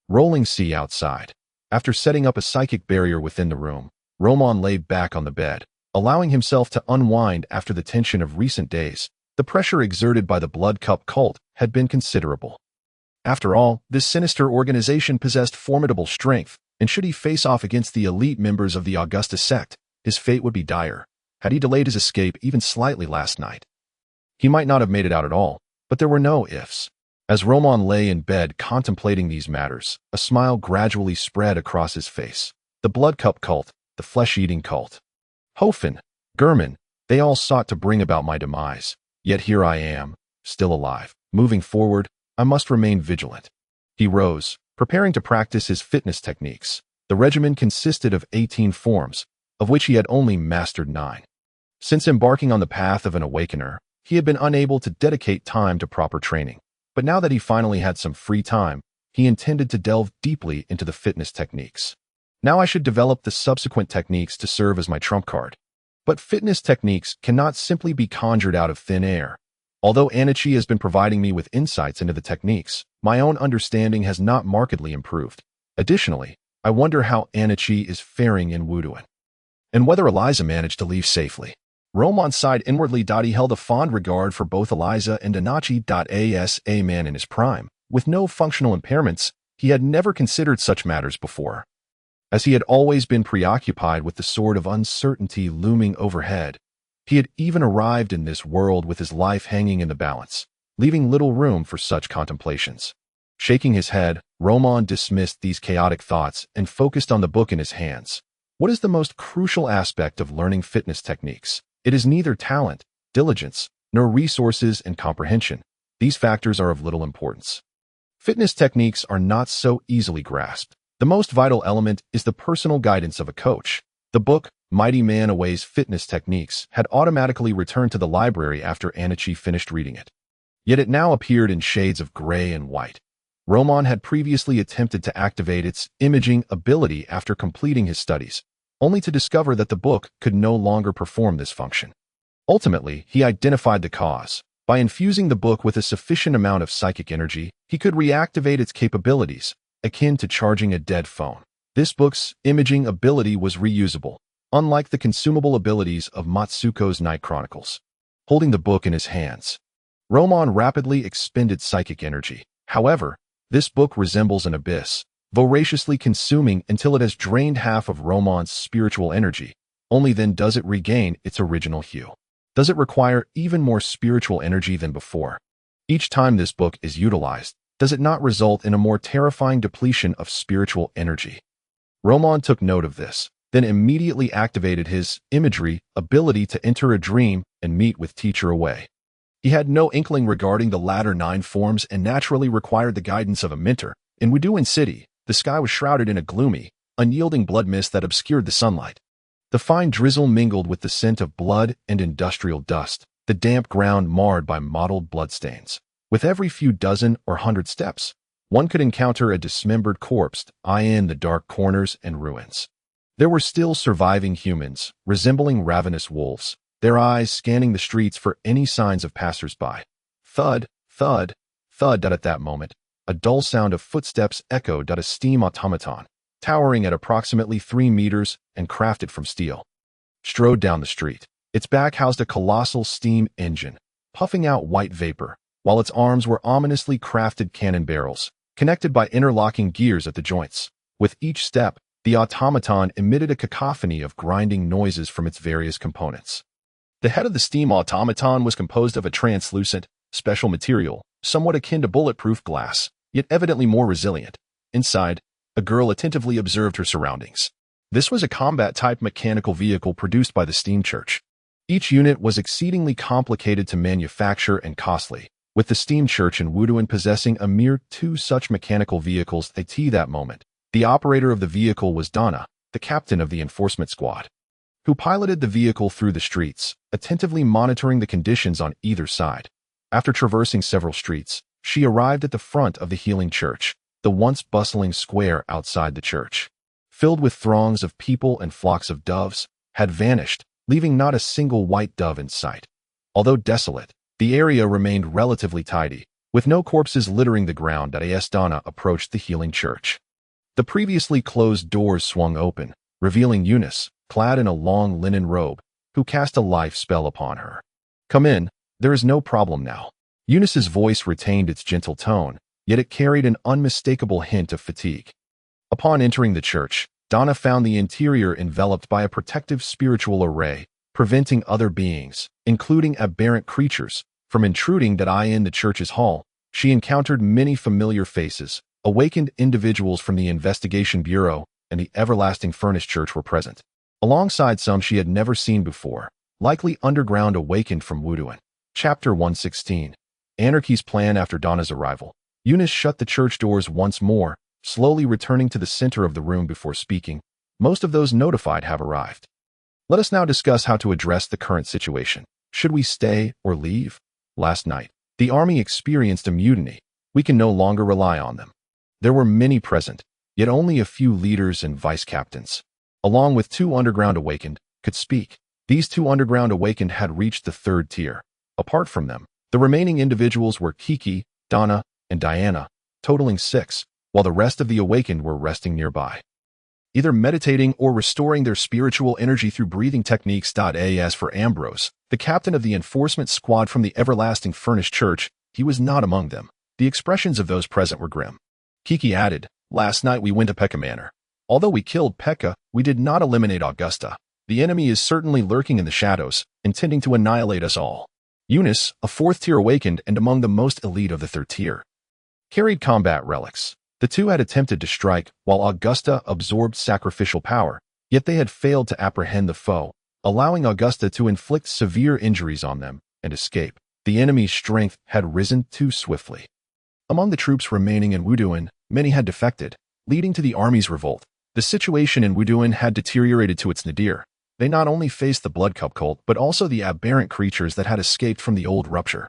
rolling sea outside. After setting up a psychic barrier within the room, Roman lay back on the bed, allowing himself to unwind after the tension of recent days. The pressure exerted by the Blood Cup cult had been considerable. After all, this sinister organization possessed formidable strength, and should he face off against the elite members of the Augusta sect, his fate would be dire. Had he delayed his escape even slightly last night, he might not have made it out at all, but there were no ifs. As Roman lay in bed contemplating these matters, a smile gradually spread across his face. The Blood Cup cult, the flesh-eating cult, Hofen, Gurman, they all sought to bring about my demise. Yet here I am, still alive. Moving forward, I must remain vigilant. He rose, preparing to practice his fitness techniques. The regimen consisted of 18 forms, of which he had only mastered 9. Since embarking on the path of an awakener, he had been unable to dedicate time to proper training. But now that he finally had some free time, he intended to delve deeply into the fitness techniques. Now I should develop the subsequent techniques to serve as my trump card. But fitness techniques cannot simply be conjured out of thin air. Although Anichi has been providing me with insights into the techniques, my own understanding has not markedly improved. Additionally, I wonder how Anichi is faring in Wuduan, and whether Eliza managed to leave safely. Roman sighed inwardly. He held a fond regard for both Eliza and Anachi. As a man in his prime, with no functional impairments, he had never considered such matters before. As he had always been preoccupied with the sword of uncertainty looming overhead, he had even arrived in this world with his life hanging in the balance, leaving little room for such contemplations. Shaking his head, Roman dismissed these chaotic thoughts and focused on the book in his hands. What is the most crucial aspect of learning fitness techniques? It is neither talent, diligence, nor resources and comprehension. These factors are of little importance. Fitness techniques are not so easily grasped. The most vital element is the personal guidance of a coach. The book, Mighty Man Away's Fitness Techniques, had automatically returned to the library after Anichi finished reading it. Yet it now appeared in shades of gray and white. Roman had previously attempted to activate its imaging ability after completing his studies, only to discover that the book could no longer perform this function. Ultimately, he identified the cause. By infusing the book with a sufficient amount of psychic energy, he could reactivate its capabilities, akin to charging a dead phone. This book's imaging ability was reusable, unlike the consumable abilities of Matsuko's Night Chronicles. Holding the book in his hands, Roman rapidly expended psychic energy. However, this book resembles an abyss, voraciously consuming until it has drained half of Roman's spiritual energy. Only then does it regain its original hue. Does it require even more spiritual energy than before? Each time this book is utilized, does it not result in a more terrifying depletion of spiritual energy? Roman took note of this, then immediately activated his imagery ability to enter a dream and meet with Teacher Away. He had no inkling regarding the latter 9 forms and naturally required the guidance of a mentor. In Wuduan City, the sky was shrouded in a gloomy, unyielding blood mist that obscured the sunlight. The fine drizzle mingled with the scent of blood and industrial dust, the damp ground marred by mottled bloodstains. With every few dozen or 100 steps, one could encounter a dismembered corpse in the dark corners and ruins. There were still surviving humans, resembling ravenous wolves, their eyes scanning the streets for any signs of passers-by. Thud, thud, thud. At that moment, a dull sound of footsteps echoed at a steam automaton, towering at approximately 3 meters and crafted from steel, strode down the street. Its back housed a colossal steam engine, puffing out white vapor, while its arms were ominously crafted cannon barrels, connected by interlocking gears at the joints. With each step, the automaton emitted a cacophony of grinding noises from its various components. The head of the steam automaton was composed of a translucent, special material, somewhat akin to bulletproof glass, yet evidently more resilient. Inside, a girl attentively observed her surroundings. This was a combat-type mechanical vehicle produced by the Steam Church. Each unit was exceedingly complicated to manufacture and costly, with the Steam Church in Wuduan possessing a mere 2 such mechanical vehicles at that moment. The operator of the vehicle was Donna, the captain of the enforcement squad, who piloted the vehicle through the streets, attentively monitoring the conditions on either side. After traversing several streets, she arrived at the front of the Healing Church, the once bustling square outside the church, filled with throngs of people and flocks of doves, had vanished, leaving not a single white dove in sight. Although desolate, the area remained relatively tidy, with no corpses littering the ground. As Donna approached the Healing Church, the previously closed doors swung open, revealing Eunice, clad in a long linen robe, who cast a life spell upon her. "Come in, there is no problem now." Eunice's voice retained its gentle tone, yet it carried an unmistakable hint of fatigue. Upon entering the church, Donna found the interior enveloped by a protective spiritual array, preventing other beings, including aberrant creatures, from intruding in the church's hall. She encountered many familiar faces. Awakened individuals from the Investigation Bureau and the Everlasting Furnace Church were present, alongside some she had never seen before, likely underground awakened from Wuduan. Chapter 116. Anarchy's plan after Donna's arrival. Eunice shut the church doors once more, slowly returning to the center of the room before speaking. "Most of those notified have arrived. Let us now discuss how to address the current situation. Should we stay or leave? Last night, the army experienced a mutiny. We can no longer rely on them. There were many present, yet only a few leaders and vice-captains, along with 2 underground awakened, could speak. These 2 underground awakened had reached the 3rd tier. Apart from them, the remaining individuals were Kiki, Donna, and Diana, totaling 6, while the rest of the awakened were resting nearby, either meditating or restoring their spiritual energy through breathing techniques. As for Ambrose, the captain of the enforcement squad from the Everlasting Furnace Church, he was not among them. The expressions of those present were grim. Kiki added, "Last night we went to Pekka Manor. Although we killed Pekka, we did not eliminate Augusta. The enemy is certainly lurking in the shadows, intending to annihilate us all." Eunice, a 4th tier awakened and among the most elite of the 3rd tier, carried combat relics. The 2 had attempted to strike, while Augusta absorbed sacrificial power, yet they had failed to apprehend the foe, allowing Augusta to inflict severe injuries on them and escape. The enemy's strength had risen too swiftly. Among the troops remaining in Wuduan, many had defected, leading to the army's revolt. The situation in Wuduan had deteriorated to its nadir. They not only faced the Blood Cup cult, but also the aberrant creatures that had escaped from the old rupture.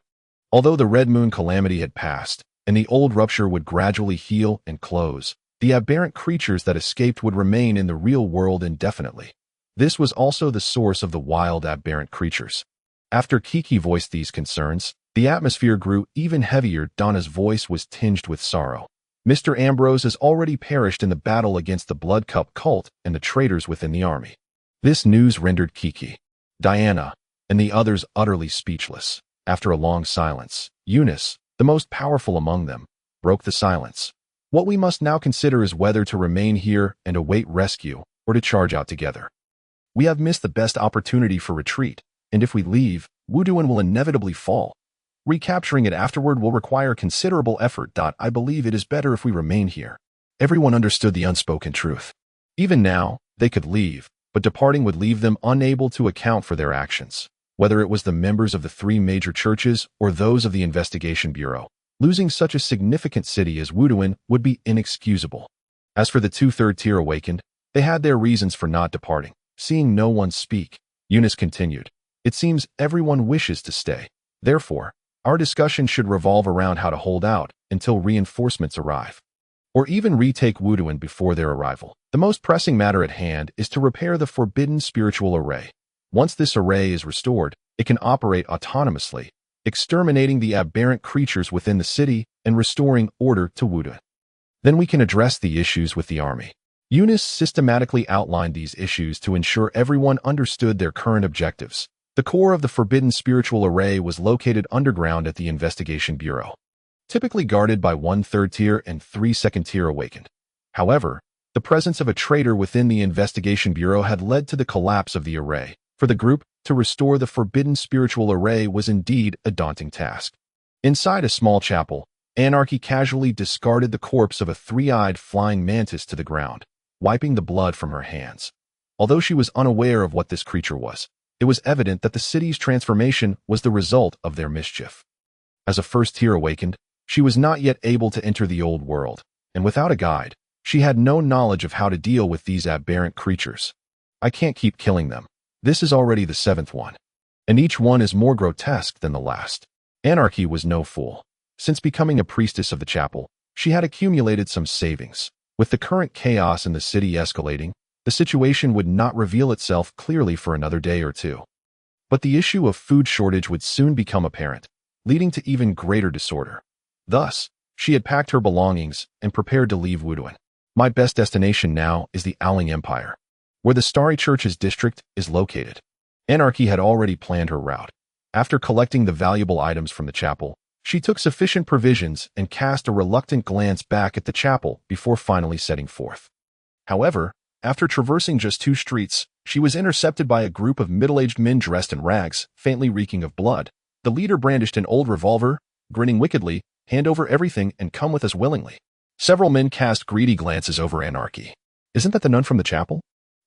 Although the Red Moon calamity had passed, and the old rupture would gradually heal and close, the aberrant creatures that escaped would remain in the real world indefinitely. This was also the source of the wild aberrant creatures. After Kiki voiced these concerns, the atmosphere grew even heavier. Donna's voice was tinged with sorrow. Mr. Ambrose has already perished in the battle against the Blood Cup cult and the traitors within the army. This news rendered Kiki, Diana, and the others utterly speechless. After a long silence, Eunice, the most powerful among them, broke the silence. "What we must now consider is whether to remain here and await rescue, or to charge out together. We have missed the best opportunity for retreat, and if we leave, Wuduan will inevitably fall. Recapturing it afterward will require considerable effort. I believe it is better if we remain here." Everyone understood the unspoken truth. Even now, they could leave, but departing would leave them unable to account for their actions. Whether it was the members of the 3 major churches or those of the Investigation Bureau, losing such a significant city as Wuduan would be inexcusable. As for the 2 3rd-tier awakened, they had their reasons for not departing. Seeing no one speak, Eunice continued, "It seems everyone wishes to stay. Therefore, our discussion should revolve around how to hold out until reinforcements arrive, or even retake Wuduan before their arrival. The most pressing matter at hand is to repair the forbidden spiritual array. Once this array is restored, it can operate autonomously, exterminating the aberrant creatures within the city and restoring order to Wuduan. Then we can address the issues with the army." Eunice systematically outlined these issues to ensure everyone understood their current objectives. The core of the forbidden spiritual array was located underground at the Investigation Bureau, typically guarded by 1 3rd-tier and 3 2nd-tier awakened. However, the presence of a traitor within the Investigation Bureau had led to the collapse of the array. For the group to restore the forbidden spiritual array was indeed a daunting task. Inside a small chapel, Anarchy casually discarded the corpse of a 3-eyed flying mantis to the ground, wiping the blood from her hands. Although she was unaware of what this creature was, it was evident that the city's transformation was the result of their mischief. As a 1st-tier awakened, she was not yet able to enter the old world, and without a guide, she had no knowledge of how to deal with these aberrant creatures. "I can't keep killing them. This is already the 7th one, and each one is more grotesque than the last." Anarchy was no fool. Since becoming a priestess of the chapel, she had accumulated some savings. With the current chaos in the city escalating, the situation would not reveal itself clearly for another day or 2. But the issue of food shortage would soon become apparent, leading to even greater disorder. Thus, she had packed her belongings and prepared to leave Wuduan. "My best destination now is the Owling Empire, where the Starry Church's district is located." Anarchy had already planned her route. After collecting the valuable items from the chapel, she took sufficient provisions and cast a reluctant glance back at the chapel before finally setting forth. However, after traversing just 2 streets, she was intercepted by a group of middle-aged men dressed in rags, faintly reeking of blood. The leader brandished an old revolver, grinning wickedly, "Hand over everything and come with us willingly." Several men cast greedy glances over Anarchy. "Isn't that the nun from the chapel?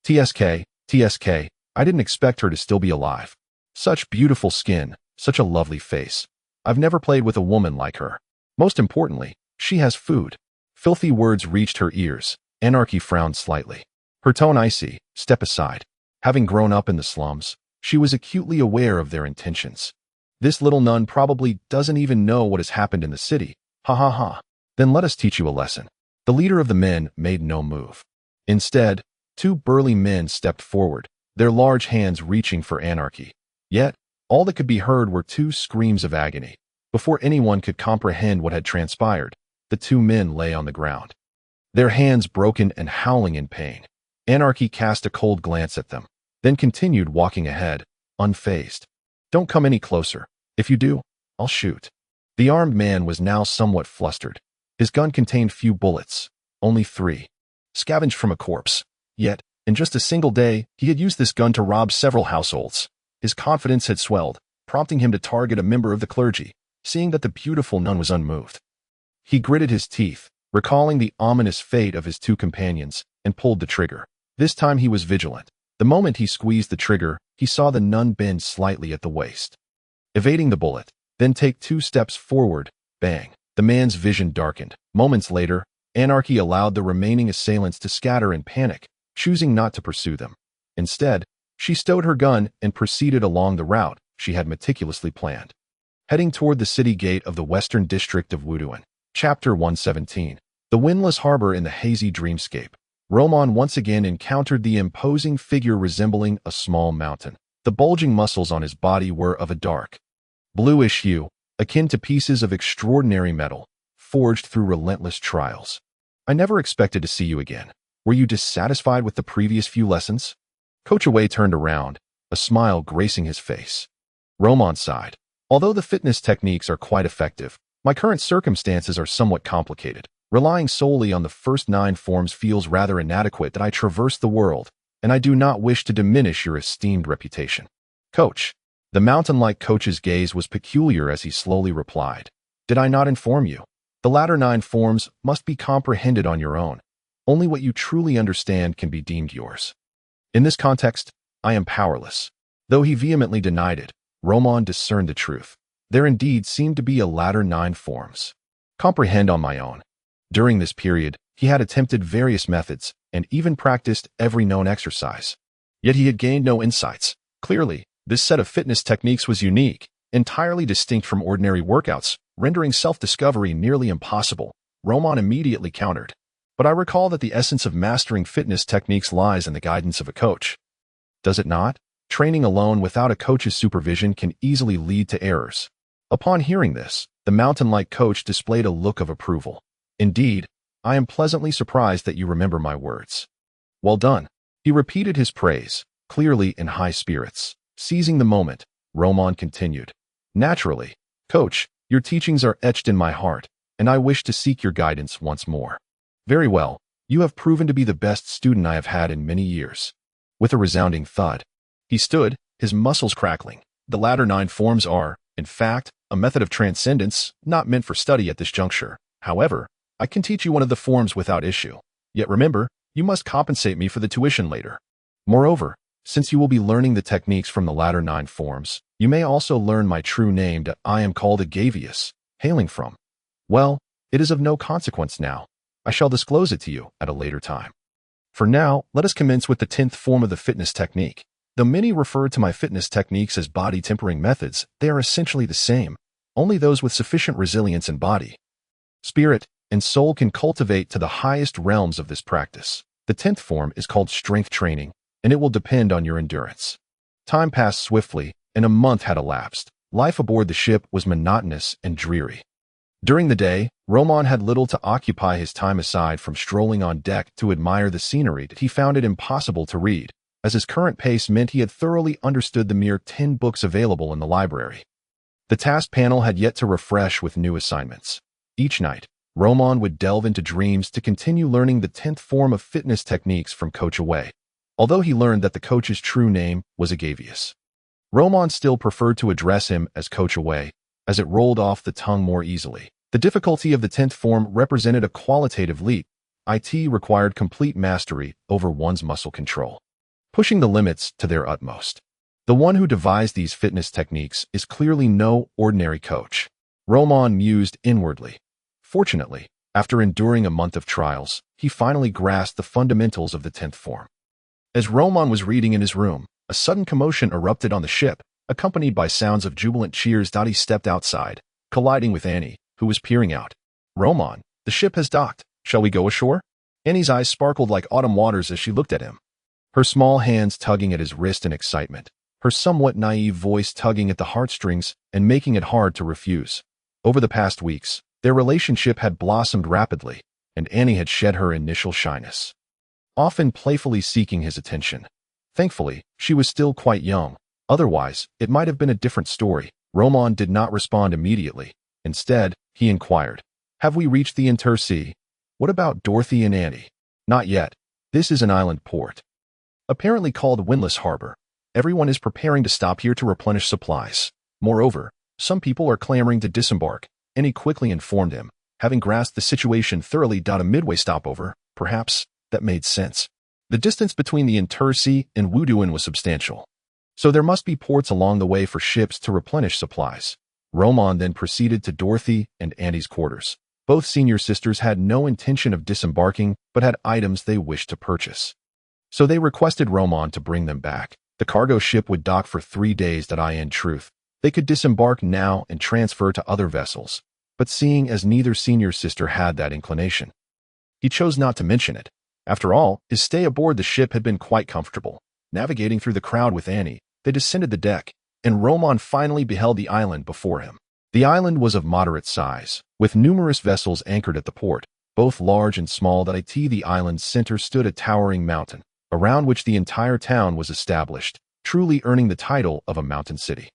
TSK, I didn't expect her to still be alive. Such beautiful skin, such a lovely face. I've never played with a woman like her. Most importantly, she has food." Filthy words reached her ears. Anarchy frowned slightly. Her tone icy. "Step aside." Having grown up in the slums, she was acutely aware of their intentions. "This little nun probably doesn't even know what has happened in the city. Ha ha ha. Then let us teach you a lesson." The leader of the men made no move. Instead, two burly men stepped forward, their large hands reaching for anarchy. Yet, all that could be heard were two screams of agony. Before anyone could comprehend what had transpired, the two men lay on the ground, their hands broken and howling in pain. Anarchy cast a cold glance at them, then continued walking ahead, unfazed. "Don't come any closer. If you do, I'll shoot." The armed man was now somewhat flustered. His gun contained few bullets, only 3, scavenged from a corpse. Yet, in just a single day, he had used this gun to rob several households. His confidence had swelled, prompting him to target a member of the clergy, seeing that the beautiful nun was unmoved. He gritted his teeth, recalling the ominous fate of his two companions, and pulled the trigger. This time he was vigilant. The moment he squeezed the trigger, he saw the nun bend slightly at the waist, evading the bullet, then take 2 steps forward. Bang! The man's vision darkened. Moments later, Anarchy allowed the remaining assailants to scatter in panic, choosing not to pursue them. Instead, she stowed her gun and proceeded along the route she had meticulously planned, heading toward the city gate of the western district of Wuduan. Chapter 117. The windless harbor in the hazy dreamscape. Roman once again encountered the imposing figure resembling a small mountain. The bulging muscles on his body were of a dark, bluish hue, akin to pieces of extraordinary metal, forged through relentless trials. "I never expected to see you again. Were you dissatisfied with the previous few lessons?" Coach Away turned around, a smile gracing his face. Roman sighed. "Although the fitness techniques are quite effective, my current circumstances are somewhat complicated. Relying solely on the first 9 forms feels rather inadequate that I traverse the world, and I do not wish to diminish your esteemed reputation." "Coach." The mountain-like coach's gaze was peculiar as he slowly replied, "Did I not inform you? The latter 9 forms must be comprehended on your own. Only what you truly understand can be deemed yours. In this context, I am powerless." Though he vehemently denied it, Roman discerned the truth. There indeed seemed to be a latter 9 forms. Comprehend on my own. During this period, he had attempted various methods and even practiced every known exercise. Yet he had gained no insights. Clearly, this set of fitness techniques was unique, entirely distinct from ordinary workouts, rendering self-discovery nearly impossible. Roman immediately countered, "But I recall that the essence of mastering fitness techniques lies in the guidance of a coach. Does it not? Training alone without a coach's supervision can easily lead to errors." Upon hearing this, the mountain-like coach displayed a look of approval. "Indeed, I am pleasantly surprised that you remember my words. Well done." He repeated his praise, clearly in high spirits. Seizing the moment, Roman continued, "Naturally, Coach, your teachings are etched in my heart, and I wish to seek your guidance once more." "Very well, you have proven to be the best student I have had in many years." With a resounding thud, he stood, his muscles crackling. "The latter 9 forms are, in fact, a method of transcendence, not meant for study at this juncture. However, I can teach you one of the forms without issue. Yet remember, you must compensate me for the tuition later. Moreover, since you will be learning the techniques from the latter 9 forms, you may also learn my true name that I am called Agavius, hailing from. Well, it is of no consequence now. I shall disclose it to you at a later time. For now, let us commence with the 10th form of the fitness technique. Though many refer to my fitness techniques as body tempering methods, they are essentially the same. Only those with sufficient resilience in body, spirit, and soul can cultivate to the highest realms of this practice. The 10th form is called strength training, and it will depend on your endurance." Time passed swiftly, and a month had elapsed. Life aboard the ship was monotonous and dreary. During the day, Roman had little to occupy his time aside from strolling on deck to admire the scenery that he found it impossible to read, as his current pace meant he had thoroughly understood the mere 10 books available in the library. The task panel had yet to refresh with new assignments. Each night, Roman would delve into dreams to continue learning the 10th form of fitness techniques from Coach Away. Although he learned that the coach's true name was Agavius, Roman still preferred to address him as Coach Away, as it rolled off the tongue more easily. The difficulty of the 10th form represented a qualitative leap. It required complete mastery over one's muscle control, pushing the limits to their utmost. The one who devised these fitness techniques is clearly no ordinary coach. Roman mused inwardly. Fortunately, after enduring a month of trials, he finally grasped the fundamentals of the 10th form. As Roman was reading in his room, a sudden commotion erupted on the ship, accompanied by sounds of jubilant cheers. He stepped outside, colliding with Annie, who was peering out. "Roman, the ship has docked. Shall we go ashore? Annie's eyes sparkled like autumn waters as she looked at him, her small hands tugging at his wrist in excitement, her somewhat naive voice tugging at the heartstrings and making it hard to refuse. Over the past weeks, their relationship had blossomed rapidly, and Annie had shed her initial shyness, often playfully seeking his attention. Thankfully, she was still quite young. Otherwise, it might have been a different story. Roman did not respond immediately. Instead, he inquired, "Have we reached the Intersea? What about Dorothy and Annie?" "Not yet. This is an island port, apparently called Windless Harbor. Everyone is preparing to stop here to replenish supplies. Moreover, some people are clamoring to disembark," Annie quickly informed him, having grasped the situation thoroughly. A midway stopover, perhaps, that made sense. The distance between the Intersea and Wuduan was substantial, so there must be ports along the way for ships to replenish supplies. Roman then proceeded to Dorothy and Annie's quarters. Both senior sisters had no intention of disembarking, but had items they wished to purchase, so they requested Roman to bring them back. The cargo ship would dock for 3 days. In truth, they could disembark now and transfer to other vessels, but seeing as neither senior sister had that inclination, he chose not to mention it. After all, his stay aboard the ship had been quite comfortable. Navigating through the crowd with Annie, they descended the deck, and Roman finally beheld the island before him. The island was of moderate size, with numerous vessels anchored at the port, both large and small. At the island's center stood a towering mountain, around which the entire town was established, truly earning the title of a mountain city.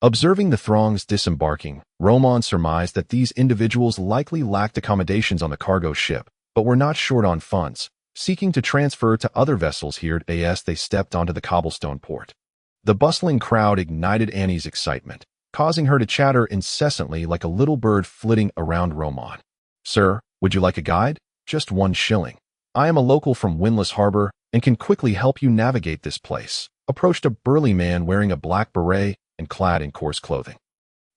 Observing the throngs disembarking, Roman surmised that these individuals likely lacked accommodations on the cargo ship, but were not short on funds, seeking to transfer to other vessels here. As they stepped onto the cobblestone port, the bustling crowd ignited Annie's excitement, causing her to chatter incessantly like a little bird flitting around Roman. "Sir, would you like a guide? Just 1 shilling. I am a local from Windless Harbor and can quickly help you navigate this place," approached a burly man wearing a black beret and clad in coarse clothing.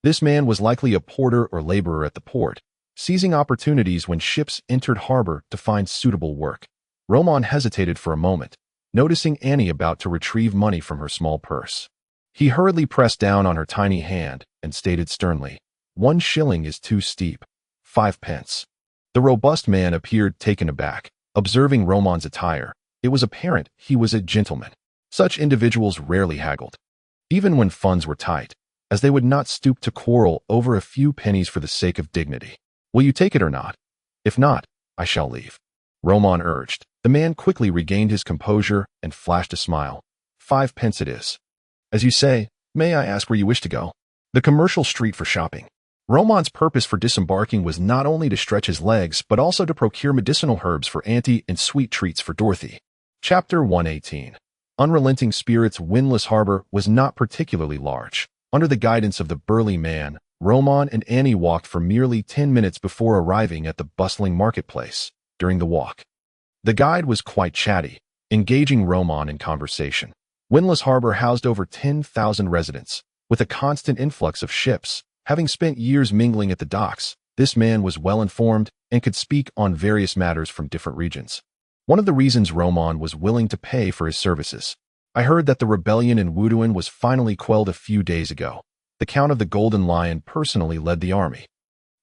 This man was likely a porter or laborer at the port, seizing opportunities when ships entered harbor to find suitable work. Roman hesitated for a moment, noticing Annie about to retrieve money from her small purse. He hurriedly pressed down on her tiny hand and stated sternly, "1 shilling is too steep. 5 pence. The robust man appeared taken aback, observing Roman's attire. It was apparent he was a gentleman. Such individuals rarely haggled, even when funds were tight, as they would not stoop to quarrel over a few pennies for the sake of dignity. "Will you take it or not? If not, I shall leave," Roman urged. The man quickly regained his composure and flashed a smile. 5 pence it is. "As you say, may I ask where you wish to go?" "The commercial street for shopping." Roman's purpose for disembarking was not only to stretch his legs, but also to procure medicinal herbs for Auntie and sweet treats for Dorothy. Chapter 118. Unrelenting Spirits. Windless Harbor was not particularly large. Under the guidance of the burly man, Roman and Annie walked for merely 10 minutes before arriving at the bustling marketplace. During the walk, the guide was quite chatty, engaging Roman in conversation. Windless Harbor housed over 10,000 residents, with a constant influx of ships. Having spent years mingling at the docks, this man was well informed and could speak on various matters from different regions. One of the reasons Roman was willing to pay for his services. "I heard that the rebellion in Wuduan was finally quelled a few days ago. The Count of the Golden Lion personally led the army,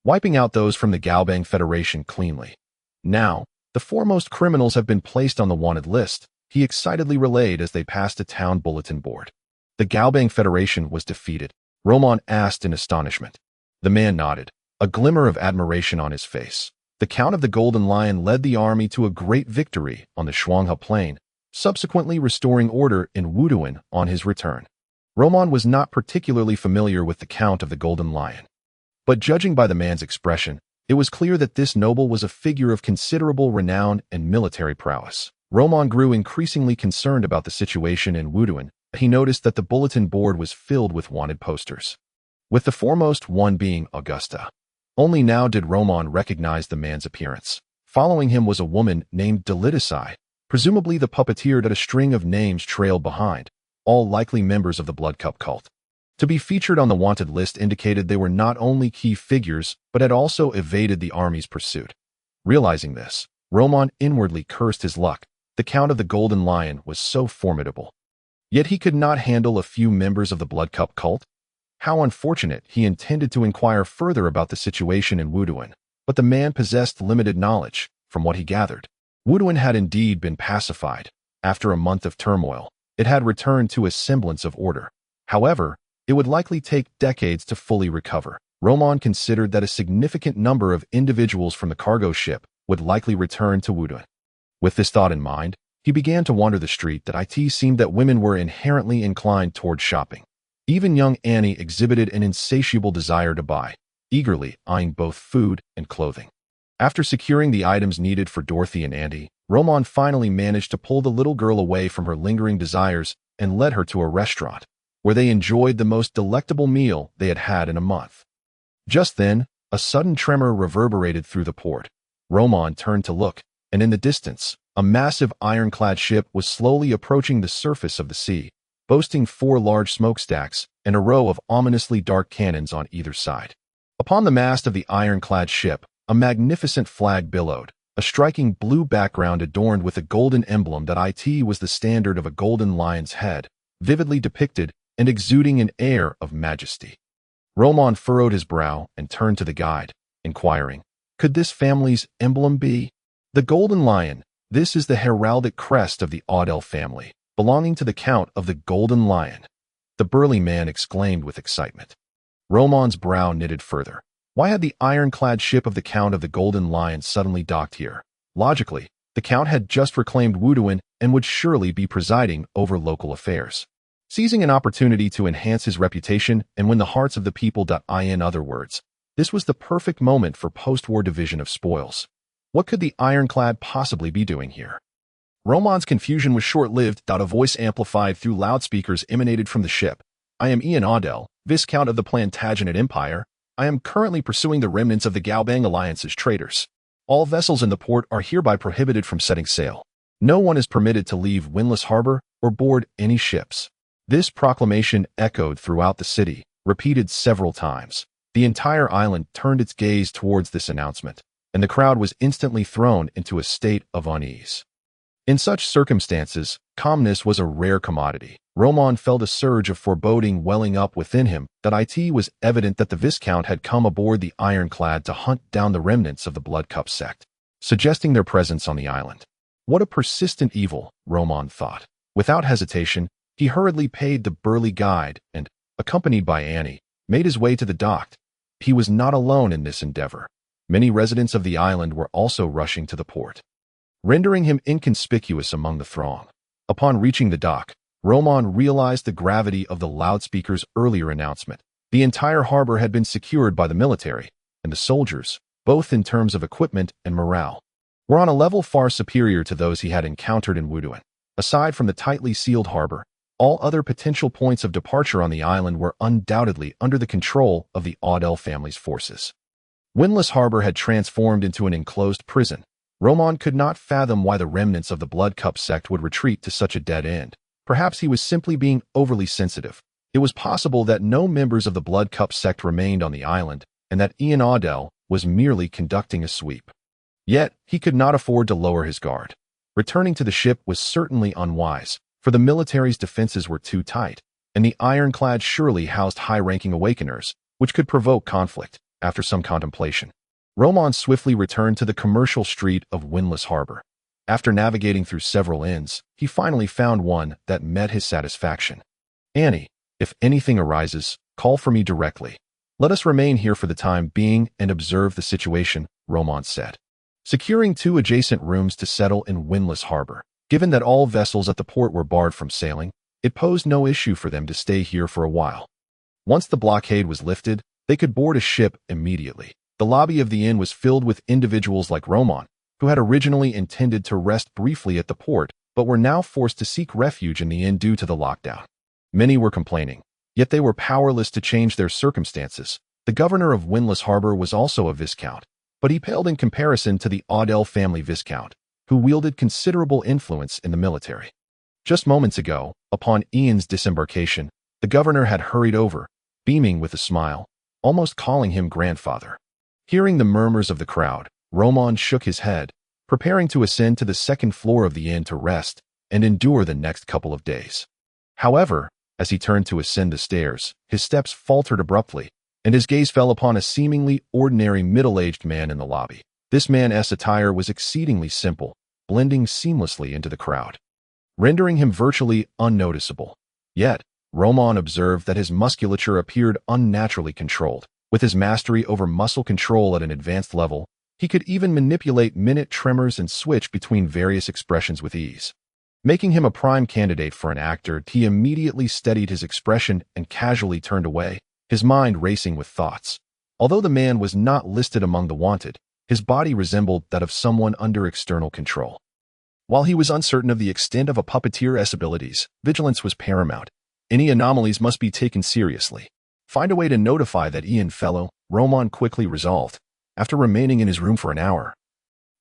wiping out those from the Galbang Federation cleanly. Now, the foremost criminals have been placed on the wanted list," he excitedly relayed as they passed a town bulletin board. "The Galbang Federation was defeated?" Roman asked in astonishment. The man nodded, a glimmer of admiration on his face. "The Count of the Golden Lion led the army to a great victory on the Shuanghe Plain, subsequently restoring order in Wuduan on his return." Roman was not particularly familiar with the Count of the Golden Lion, but judging by the man's expression, it was clear that this noble was a figure of considerable renown and military prowess. Roman grew increasingly concerned about the situation in Wuduan. He noticed that the bulletin board was filled with wanted posters, with the foremost one being Augusta. Only now did Roman recognize the man's appearance. Following him was a woman named Delidisai, presumably the puppeteer that a string of names trailed behind, all likely members of the Blood Cup cult. To be featured on the wanted list indicated they were not only key figures, but had also evaded the army's pursuit. Realizing this, Roman inwardly cursed his luck. The Count of the Golden Lion was so formidable. Yet he could not handle a few members of the Blood Cup cult? How unfortunate. He intended to inquire further about the situation in Wuduan, but the man possessed limited knowledge. from what he gathered. Wuduan had indeed been pacified. After a month of turmoil, it had returned to a semblance of order. However, it would likely take decades to fully recover. Roman considered that a significant number of individuals from the cargo ship would likely return to Wuduan. With this thought in mind, he began to wander the street. It seemed that women were inherently inclined toward shopping. Even young Annie exhibited an insatiable desire to buy, eagerly eyeing both food and clothing. After securing the items needed for Dorothy and Andy, Roman finally managed to pull the little girl away from her lingering desires and led her to a restaurant, where they enjoyed the most delectable meal they had had in a month. Just then, a sudden tremor reverberated through the port. Roman turned to look, and in the distance, a massive ironclad ship was slowly approaching the surface of the sea, boasting 4 large smokestacks and a row of ominously dark cannons on either side. Upon the mast of the ironclad ship, a magnificent flag billowed, a striking blue background adorned with a golden emblem that was the standard of a golden lion's head, vividly depicted and exuding an air of majesty. Roman furrowed his brow and turned to the guide, inquiring, "Could this family's emblem be?" "The golden lion. This is the heraldic crest of the Audel family, belonging to the Count of the Golden Lion," the burly man exclaimed with excitement. Roman's brow knitted further. Why had the ironclad ship of the Count of the Golden Lion suddenly docked here? Logically, the Count had just reclaimed Wuduan and would surely be presiding over local affairs. Seizing an opportunity to enhance his reputation and win the hearts of the people. In other words, this was the perfect moment for post-war division of spoils. What could the ironclad possibly be doing here? Roman's confusion was short-lived. A voice amplified through loudspeakers emanated from the ship. "I am Ian Audel, Viscount of the Plantagenet Empire. I am currently pursuing the remnants of the Gaobang Alliance's traitors. All vessels in the port are hereby prohibited from setting sail. No one is permitted to leave Windless Harbor or board any ships." This proclamation echoed throughout the city, repeated several times. The entire island turned its gaze towards this announcement, and the crowd was instantly thrown into a state of unease. In such circumstances, calmness was a rare commodity. Roman felt a surge of foreboding welling up within him. It was evident that the Viscount had come aboard the ironclad to hunt down the remnants of the Bloodcup sect, suggesting their presence on the island. What a persistent evil, Roman thought. Without hesitation, he hurriedly paid the burly guide and, accompanied by Annie, made his way to the dock. He was not alone in this endeavor. Many residents of the island were also rushing to the port, rendering him inconspicuous among the throng. Upon reaching the dock, Roman realized the gravity of the loudspeaker's earlier announcement. The entire harbor had been secured by the military, and the soldiers, both in terms of equipment and morale, were on a level far superior to those he had encountered in Wuduan. Aside from the tightly sealed harbor, all other potential points of departure on the island were undoubtedly under the control of the Audel family's forces. Windless Harbor had transformed into an enclosed prison. Roman could not fathom why the remnants of the Bloodcup sect would retreat to such a dead end. Perhaps he was simply being overly sensitive. It was possible that no members of the Bloodcup sect remained on the island, and that Ian Audel was merely conducting a sweep. Yet, he could not afford to lower his guard. Returning to the ship was certainly unwise, for the military's defenses were too tight, and the ironclad surely housed high-ranking awakeners, which could provoke conflict. After some contemplation, Roman swiftly returned to the commercial street of Windless Harbor. After navigating through several inns, he finally found one that met his satisfaction. "Annie, if anything arises, call for me directly. Let us remain here for the time being and observe the situation," Roman said. Securing 2 adjacent rooms to settle in Windless Harbor, given that all vessels at the port were barred from sailing, it posed no issue for them to stay here for a while. Once the blockade was lifted, they could board a ship immediately. The lobby of the inn was filled with individuals like Roman, who had originally intended to rest briefly at the port, but were now forced to seek refuge in the inn due to the lockdown. Many were complaining, yet they were powerless to change their circumstances. The governor of Windless Harbor was also a viscount, but he paled in comparison to the Audel family viscount, who wielded considerable influence in the military. Just moments ago, upon Ian's disembarkation, the governor had hurried over, beaming with a smile, almost calling him grandfather. Hearing the murmurs of the crowd, Roman shook his head, preparing to ascend to the second floor of the inn to rest and endure the next couple of days. However, as he turned to ascend the stairs, his steps faltered abruptly, and his gaze fell upon a seemingly ordinary middle-aged man in the lobby. This man's attire was exceedingly simple, blending seamlessly into the crowd, rendering him virtually unnoticeable. Yet, Roman observed that his musculature appeared unnaturally controlled. With his mastery over muscle control at an advanced level, he could even manipulate minute tremors and switch between various expressions with ease. Making him a prime candidate for an actor, he immediately steadied his expression and casually turned away, his mind racing with thoughts. Although the man was not listed among the wanted, his body resembled that of someone under external control. While he was uncertain of the extent of a puppeteer's abilities, vigilance was paramount. Any anomalies must be taken seriously. Find a way to notify that fellow, Roman quickly resolved. After remaining in his room for an hour,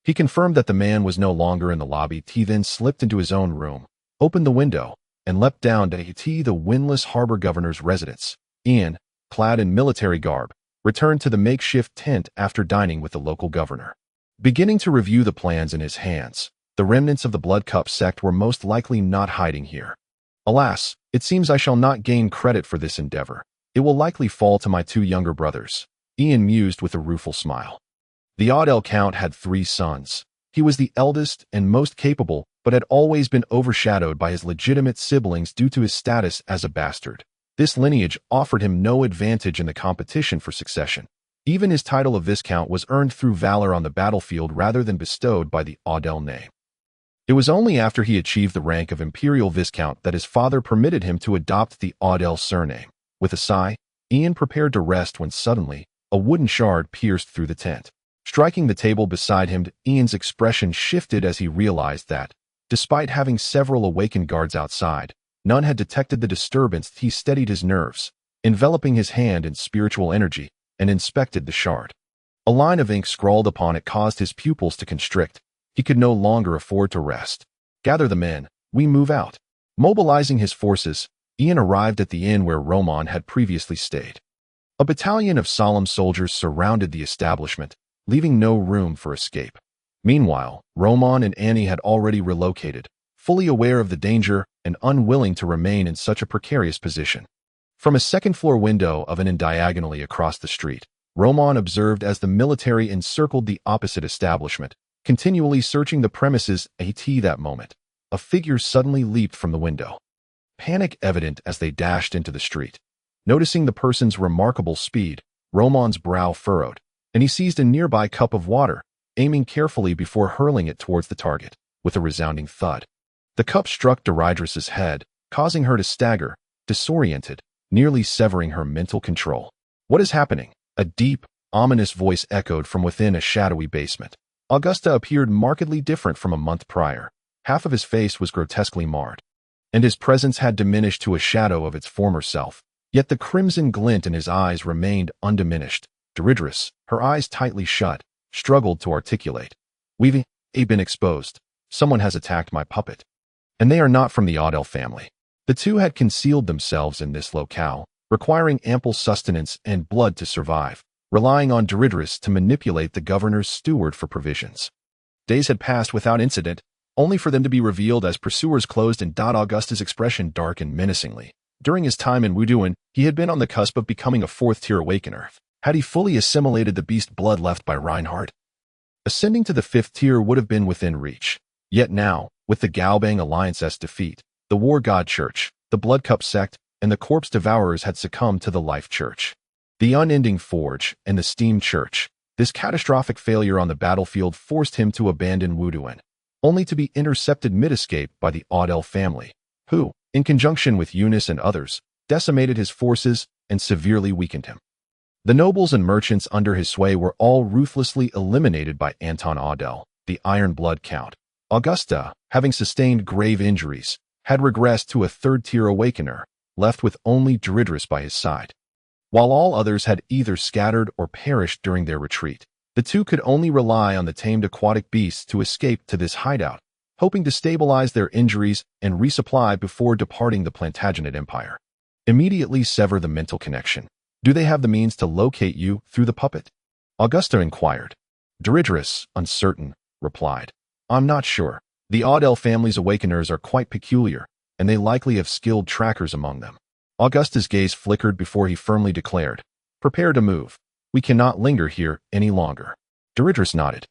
he confirmed that the man was no longer in the lobby. He then slipped into his own room, opened the window, and leapt down to the windless harbor governor's residence. Ian, clad in military garb, returned to the makeshift tent after dining with the local governor. Beginning to review the plans in his hands, the remnants of the Blood Cup sect were most likely not hiding here. Alas, it seems I shall not gain credit for this endeavor. It will likely fall to my two younger brothers, Ian mused with a rueful smile. The Odell Count had 3 sons. He was the eldest and most capable, but had always been overshadowed by his legitimate siblings due to his status as a bastard. This lineage offered him no advantage in the competition for succession. Even his title of Viscount was earned through valor on the battlefield rather than bestowed by the Odell name. It was only after he achieved the rank of Imperial Viscount that his father permitted him to adopt the Odell surname. With a sigh, Ian prepared to rest when suddenly, a wooden shard pierced through the tent. Striking the table beside him, Ian's expression shifted as he realized that, despite having several awakened guards outside, none had detected the disturbance. He steadied his nerves, enveloping his hand in spiritual energy, and inspected the shard. A line of ink scrawled upon it caused his pupils to constrict. He could no longer afford to rest. Gather the men, we move out. Mobilizing his forces, Ian arrived at the inn where Roman had previously stayed. A battalion of solemn soldiers surrounded the establishment, leaving no room for escape. Meanwhile, Roman and Annie had already relocated, fully aware of the danger and unwilling to remain in such a precarious position. From a second-floor window of an inn diagonally across the street, Roman observed as the military encircled the opposite establishment, continually searching the premises. At that moment, a figure suddenly leaped from the window. Panic evident as they dashed into the street. Noticing the person's remarkable speed, Roman's brow furrowed, and he seized a nearby cup of water, aiming carefully before hurling it towards the target. With a resounding thud, the cup struck Deridrus's head, causing her to stagger, disoriented, nearly severing her mental control. What is happening? A deep, ominous voice echoed from within a shadowy basement. Augusta appeared markedly different from a month prior. Half of his face was grotesquely marred, and his presence had diminished to a shadow of its former self. Yet the crimson glint in his eyes remained undiminished. Deridrus, her eyes tightly shut, struggled to articulate. We've been exposed. Someone has attacked my puppet. And they are not from the Odell family. The two had concealed themselves in this locale, requiring ample sustenance and blood to survive, relying on Deridrus to manipulate the governor's steward for provisions. Days had passed without incident, only for them to be revealed as pursuers closed in. Augusta's expression darkened menacingly. During his time in Wuduan, he had been on the cusp of becoming a 4th-tier awakener. Had he fully assimilated the beast blood left by Reinhardt, ascending to the 5th tier would have been within reach. Yet now, with the Gaobang Alliance's defeat, the War God Church, the Blood Cup sect, and the Corpse Devourers had succumbed to the Life Church. The Unending Forge and the Steam Church. This catastrophic failure on the battlefield forced him to abandon Wuduan, only to be intercepted mid-escape by the Odell family, who, in conjunction with Eunice and others, decimated his forces and severely weakened him. The nobles and merchants under his sway were all ruthlessly eliminated by Anton Odell, the Iron Blood Count. Augusta, having sustained grave injuries, had regressed to a 3rd-tier awakener, left with only Deridrus by his side. While all others had either scattered or perished during their retreat, the two could only rely on the tamed aquatic beasts to escape to this hideout, hoping to stabilize their injuries and resupply before departing the Plantagenet Empire. Immediately sever the mental connection. Do they have the means to locate you through the puppet? Augusta inquired. Deridrus, uncertain, replied. I'm not sure. The Odell family's awakeners are quite peculiar, and they likely have skilled trackers among them. Augusta's gaze flickered before he firmly declared, prepare to move. We cannot linger here any longer. Deridrus nodded.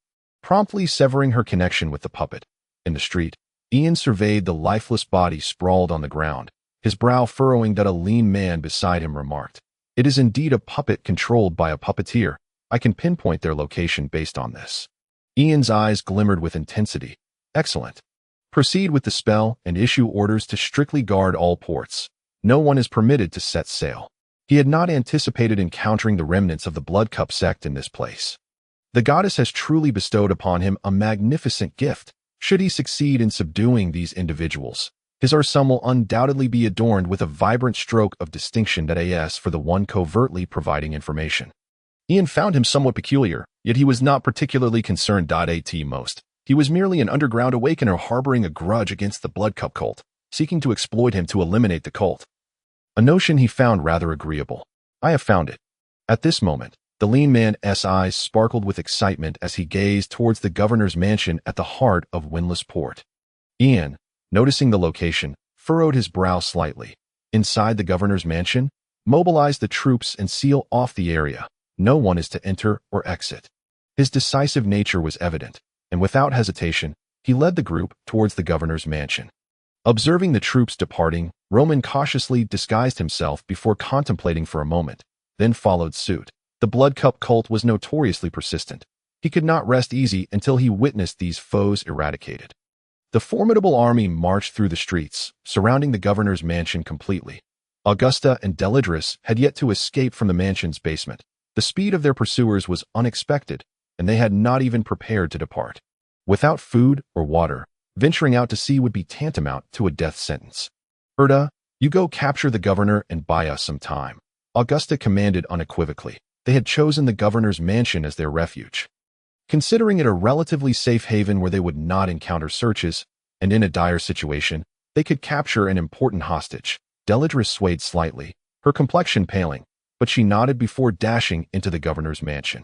promptly severing her connection with the puppet. In the street, Ian surveyed the lifeless body sprawled on the ground, his brow furrowing that a lean man beside him remarked, "It is indeed a puppet controlled by a puppeteer. I can pinpoint their location based on this." Ian's eyes glimmered with intensity. "Excellent. Proceed with the spell and issue orders to strictly guard all ports. No one is permitted to set sail." He had not anticipated encountering the remnants of the Blood Cup sect in this place. The goddess has truly bestowed upon him a magnificent gift. Should he succeed in subduing these individuals, his arsenal will undoubtedly be adorned with a vibrant stroke of distinction that is for the one covertly providing information. Ian found him somewhat peculiar, yet he was not particularly concerned. At most, he was merely an underground awakener harboring a grudge against the Blood Cup cult, seeking to exploit him to eliminate the cult. A notion he found rather agreeable. "I have found it." At this moment, the lean man's eyes sparkled with excitement as he gazed towards the governor's mansion at the heart of Windless Port. Ian, noticing the location, furrowed his brow slightly. Inside the governor's mansion, mobilize the troops and seal off the area. No one is to enter or exit. His decisive nature was evident, and without hesitation, he led the group towards the governor's mansion. Observing the troops departing, Roman cautiously disguised himself before contemplating for a moment, then followed suit. The Blood Cup cult was notoriously persistent. He could not rest easy until he witnessed these foes eradicated. The formidable army marched through the streets, surrounding the governor's mansion completely. Augusta and Delidris had yet to escape from the mansion's basement. The speed of their pursuers was unexpected, and they had not even prepared to depart. Without food or water, venturing out to sea would be tantamount to a death sentence. "Erda, you go capture the governor and buy us some time," Augusta commanded unequivocally. They had chosen the governor's mansion as their refuge. Considering it a relatively safe haven where they would not encounter searches, and in a dire situation, they could capture an important hostage. Delidris swayed slightly, her complexion paling, but she nodded before dashing into the governor's mansion.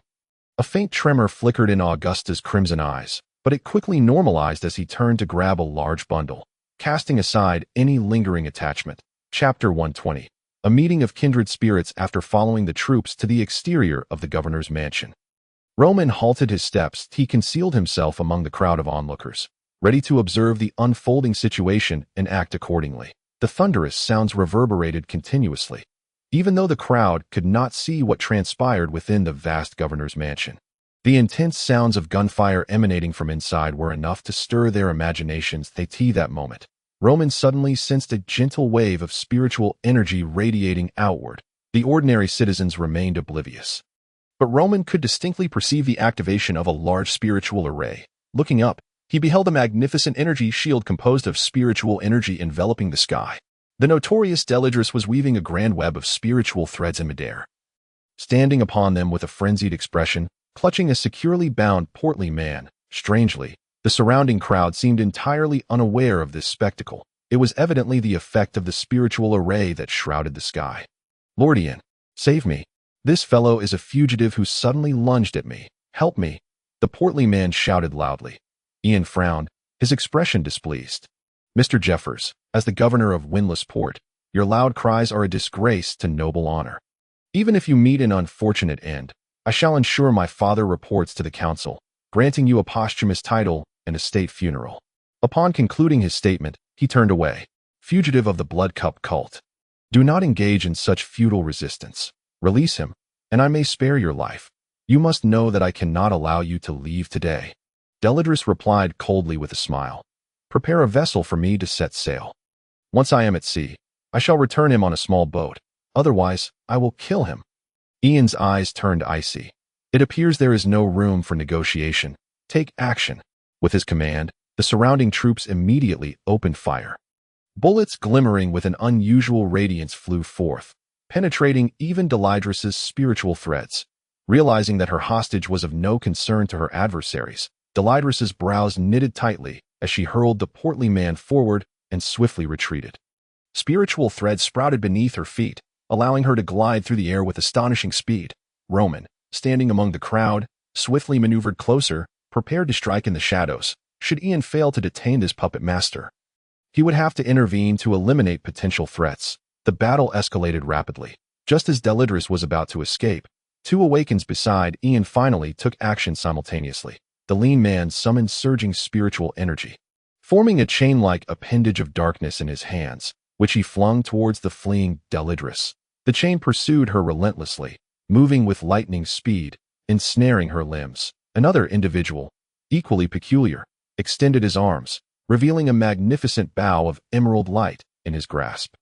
A faint tremor flickered in Augusta's crimson eyes, but it quickly normalized as he turned to grab a large bundle, casting aside any lingering attachment. Chapter 120. A meeting of kindred spirits after following the troops to the exterior of the governor's mansion. Roman halted his steps. He concealed himself among the crowd of onlookers, ready to observe the unfolding situation and act accordingly. The thunderous sounds reverberated continuously, even though the crowd could not see what transpired within the vast governor's mansion. The intense sounds of gunfire emanating from inside were enough to stir their imaginations. That moment, Roman suddenly sensed a gentle wave of spiritual energy radiating outward. The ordinary citizens remained oblivious, but Roman could distinctly perceive the activation of a large spiritual array. Looking up, he beheld a magnificent energy shield composed of spiritual energy enveloping the sky. The notorious Delidris was weaving a grand web of spiritual threads in midair. Standing upon them with a frenzied expression, clutching a securely bound portly man, strangely, the surrounding crowd seemed entirely unaware of this spectacle. It was evidently the effect of the spiritual array that shrouded the sky. "Lord Ian, save me. This fellow is a fugitive who suddenly lunged at me. Help me," the portly man shouted loudly. Ian frowned, his expression displeased. "Mr. Jeffers, as the governor of Windless Port, your loud cries are a disgrace to noble honor. Even if you meet an unfortunate end, I shall ensure my father reports to the council, granting you a posthumous title and a state funeral." Upon concluding his statement, he turned away. "Fugitive of the Blood Cup cult, do not engage in such futile resistance. Release him, and I may spare your life. You must know that I cannot allow you to leave today." Delidris replied coldly with a smile. "Prepare a vessel for me to set sail. Once I am at sea, I shall return him on a small boat. Otherwise, I will kill him." Ian's eyes turned icy. "It appears there is no room for negotiation. Take action." With his command, the surrounding troops immediately opened fire. Bullets glimmering with an unusual radiance flew forth, penetrating even Delidris's spiritual threads. Realizing that her hostage was of no concern to her adversaries, Delidris's brows knitted tightly as she hurled the portly man forward and swiftly retreated. Spiritual threads sprouted beneath her feet, allowing her to glide through the air with astonishing speed. Roman, standing among the crowd, swiftly maneuvered closer, prepared to strike in the shadows, should Ian fail to detain this puppet master. He would have to intervene to eliminate potential threats. The battle escalated rapidly. Just as Delidris was about to escape, two awakens beside Ian finally took action simultaneously. the lean man summoned surging spiritual energy, forming a chain-like appendage of darkness in his hands, which he flung towards the fleeing Delidris. The chain pursued her relentlessly, moving with lightning speed, ensnaring her limbs. Another individual, equally peculiar, extended his arms, revealing a magnificent bow of emerald light in his grasp.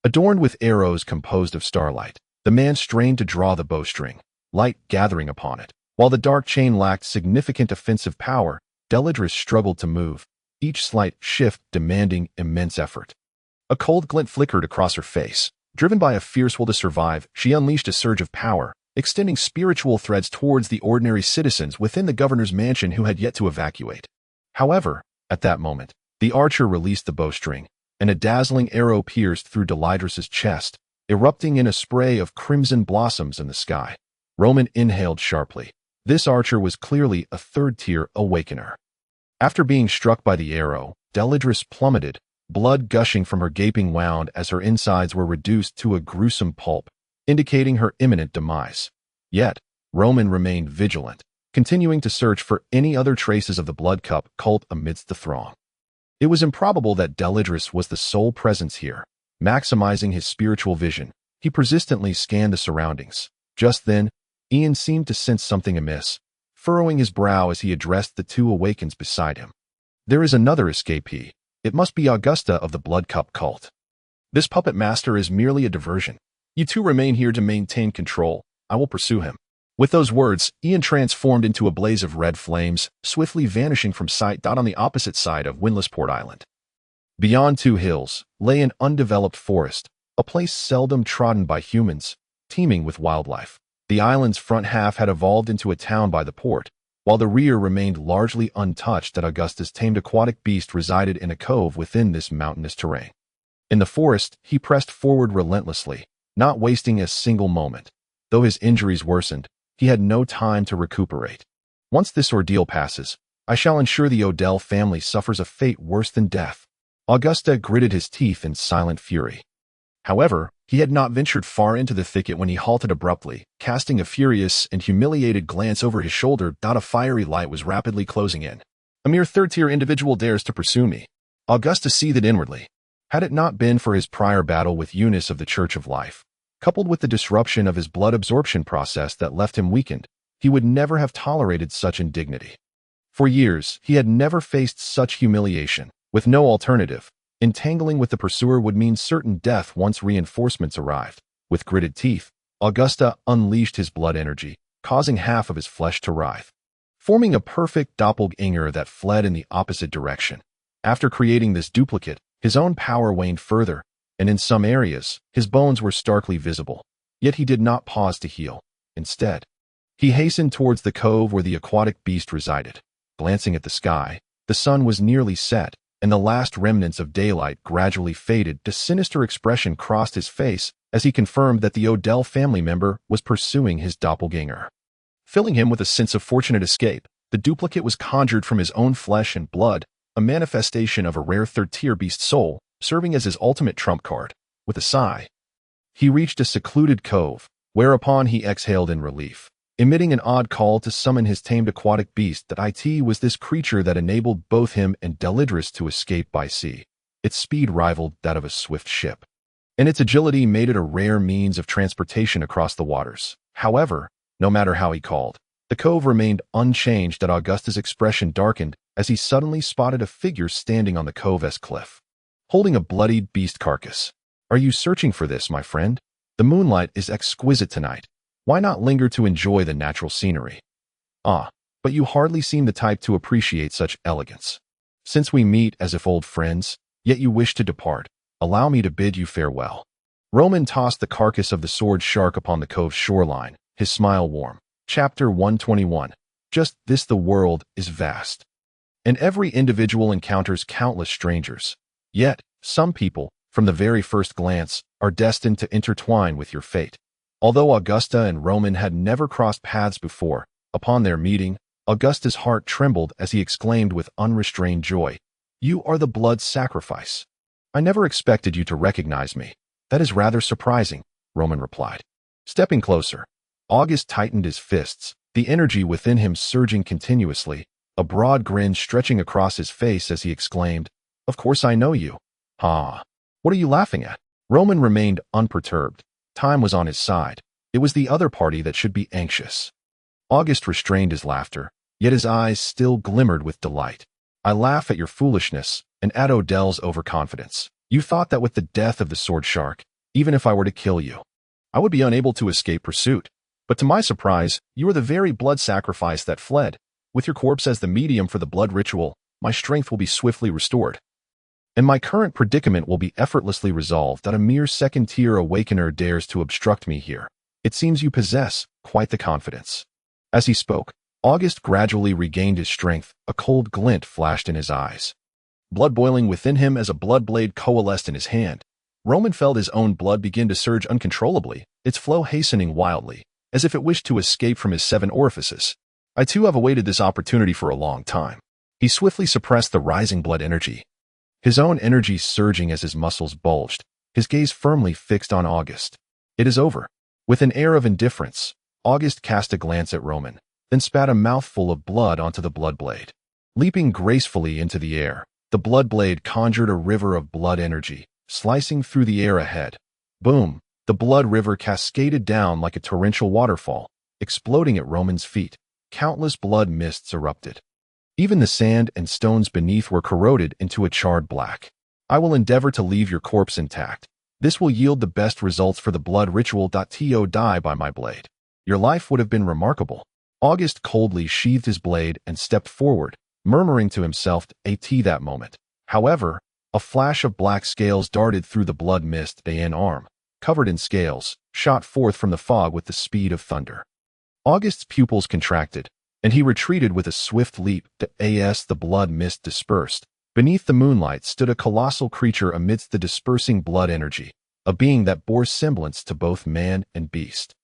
Adorned with arrows composed of starlight, the man strained to draw the bowstring, light gathering upon it. While the dark chain lacked significant offensive power, Delidris struggled to move, each slight shift demanding immense effort. A cold glint flickered across her face. Driven by a fierce will to survive, she unleashed a surge of power, extending spiritual threads towards the ordinary citizens within the governor's mansion who had yet to evacuate. However, at that moment, the archer released the bowstring, and a dazzling arrow pierced through Delidris's chest, erupting in a spray of crimson blossoms in the sky. Roman inhaled sharply. This archer was clearly a third-tier awakener. After being struck by the arrow, Delidris plummeted, blood gushing from her gaping wound as her insides were reduced to a gruesome pulp, indicating her imminent demise. Yet, Roman remained vigilant, continuing to search for any other traces of the Blood Cup cult amidst the throng. It was improbable that Delidris was the sole presence here. Maximizing his spiritual vision, he persistently scanned the surroundings. Just then, Ian seemed to sense something amiss, furrowing his brow as he addressed the two awakens beside him. There is another escapee. It must be Augusta of the Blood Cup cult. This puppet master is merely a diversion. You two remain here to maintain control. I will pursue him. With those words, Ian transformed into a blaze of red flames, swiftly vanishing from sight on the opposite side of Windlassport Island. Beyond two hills lay an undeveloped forest, a place seldom trodden by humans, teeming with wildlife. The island's front half had evolved into a town by the port, while the rear remained largely untouched. That Augusta's tamed aquatic beast resided in a cove within this mountainous terrain. In the forest, he pressed forward relentlessly, not wasting a single moment. Though his injuries worsened, he had no time to recuperate. Once this ordeal passes, I shall ensure the Odell family suffers a fate worse than death. Augusta gritted his teeth in silent fury. However, he had not ventured far into the thicket when he halted abruptly, casting a furious and humiliated glance over his shoulder. A fiery light was rapidly closing in. A mere third-tier individual dares to pursue me. Augusta seethed inwardly. Had it not been for his prior battle with Eunice of the Church of Life, coupled with the disruption of his blood absorption process that left him weakened, he would never have tolerated such indignity. For years, he had never faced such humiliation. With no alternative, entangling with the pursuer would mean certain death once reinforcements arrived. With gritted teeth, Augusta unleashed his blood energy, causing half of his flesh to writhe, forming a perfect doppelganger that fled in the opposite direction. After creating this duplicate, his own power waned further, and in some areas, his bones were starkly visible. Yet he did not pause to heal. Instead, he hastened towards the cove where the aquatic beast resided. Glancing at the sky, the sun was nearly set, and the last remnants of daylight gradually faded. A sinister expression crossed his face as he confirmed that the Odell family member was pursuing his doppelganger. Filling him with a sense of fortunate escape, the duplicate was conjured from his own flesh and blood, a manifestation of a rare third-tier beast soul, serving as his ultimate trump card. With a sigh, he reached a secluded cove, whereupon he exhaled in relief, emitting an odd call to summon his tamed aquatic beast. That it was this creature that enabled both him and Delidris to escape by sea. Its speed rivaled that of a swift ship, and its agility made it a rare means of transportation across the waters. However, no matter how he called, the cove remained unchanged. That Augusta's expression darkened as he suddenly spotted a figure standing on the cove's cliff, holding a bloodied beast carcass. Are you searching for this, my friend? The moonlight is exquisite tonight. Why not linger to enjoy the natural scenery? Ah, but you hardly seem the type to appreciate such elegance. Since we meet as if old friends, yet you wish to depart, allow me to bid you farewell. Roman tossed the carcass of the sword shark upon the cove's shoreline, his smile warm. Chapter 121. Just this: the world is vast, and every individual encounters countless strangers. Yet, some people, from the very first glance, are destined to intertwine with your fate. Although Augusta and Roman had never crossed paths before, upon their meeting, Augusta's heart trembled as he exclaimed with unrestrained joy, "You are the blood sacrifice. I never expected you to recognize me." "That is rather surprising," Roman replied. Stepping closer, August tightened his fists, the energy within him surging continuously. a broad grin stretching across his face as he exclaimed, "Of course I know you." "Ha! What are you laughing at?" Roman remained unperturbed. Time was on his side. It was the other party that should be anxious. August restrained his laughter, yet his eyes still glimmered with delight. "I laugh at your foolishness and at Odell's overconfidence. You thought that with the death of the sword shark, even if I were to kill you, I would be unable to escape pursuit. But to my surprise, you are the very blood sacrifice that fled. With your corpse as the medium for the blood ritual, my strength will be swiftly restored, and my current predicament will be effortlessly resolved that a mere second-tier awakener dares to obstruct me here. It seems you possess quite the confidence." As he spoke, August gradually regained his strength. A cold glint flashed in his eyes. Blood boiling within him as a blood blade coalesced in his hand, Roman felt his own blood begin to surge uncontrollably, its flow hastening wildly, as if it wished to escape from his 7 orifices. "I too have awaited this opportunity for a long time." He swiftly suppressed the rising blood energy, his own energy surging as his muscles bulged, his gaze firmly fixed on August. "It is over." With an air of indifference, August cast a glance at Roman, then spat a mouthful of blood onto the blood blade. Leaping gracefully into the air, the blood blade conjured a river of blood energy, slicing through the air ahead. Boom! The blood river cascaded down like a torrential waterfall, exploding at Roman's feet. Countless blood mists erupted. Even the sand and stones beneath were corroded into a charred black. "I will endeavor to leave your corpse intact. This will yield the best results for the blood ritual. To die by my blade. Your life would have been remarkable." August coldly sheathed his blade and stepped forward, murmuring to himself at that moment. However, a flash of black scales darted through the blood mist. An arm, covered in scales, shot forth from the fog with the speed of thunder. August's pupils contracted, and he retreated with a swift leap. The blood mist dispersed. Beneath the moonlight stood a colossal creature amidst the dispersing blood energy, a being that bore semblance to both man and beast.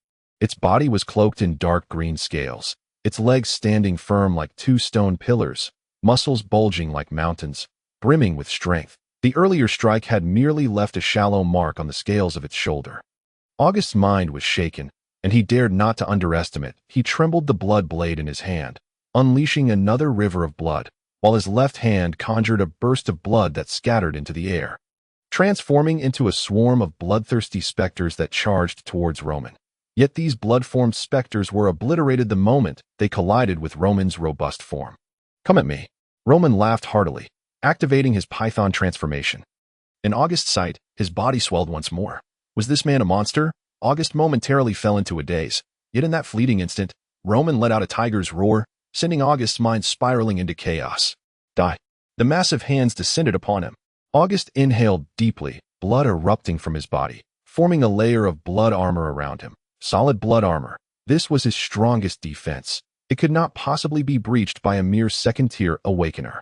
Its body was cloaked in dark green scales, its legs standing firm like 2 stone pillars, muscles bulging like mountains, brimming with strength. The earlier strike had merely left a shallow mark on the scales of its shoulder. August's mind was shaken, and he dared not to underestimate. He trembled the blood blade in his hand, unleashing another river of blood, while his left hand conjured a burst of blood that scattered into the air, transforming into a swarm of bloodthirsty specters that charged towards Roman. Yet these blood-formed specters were obliterated the moment they collided with Roman's robust form. "Come at me." Roman laughed heartily, activating his python transformation. In August's sight, his body swelled once more. Was this man a monster? August momentarily fell into a daze. Yet in that fleeting instant, Roman let out a tiger's roar, sending August's mind spiraling into chaos. "Die." The massive hands descended upon him. August inhaled deeply, blood erupting from his body, forming a layer of blood armor around him. Solid blood armor. This was his strongest defense. It could not possibly be breached by a mere second-tier awakener.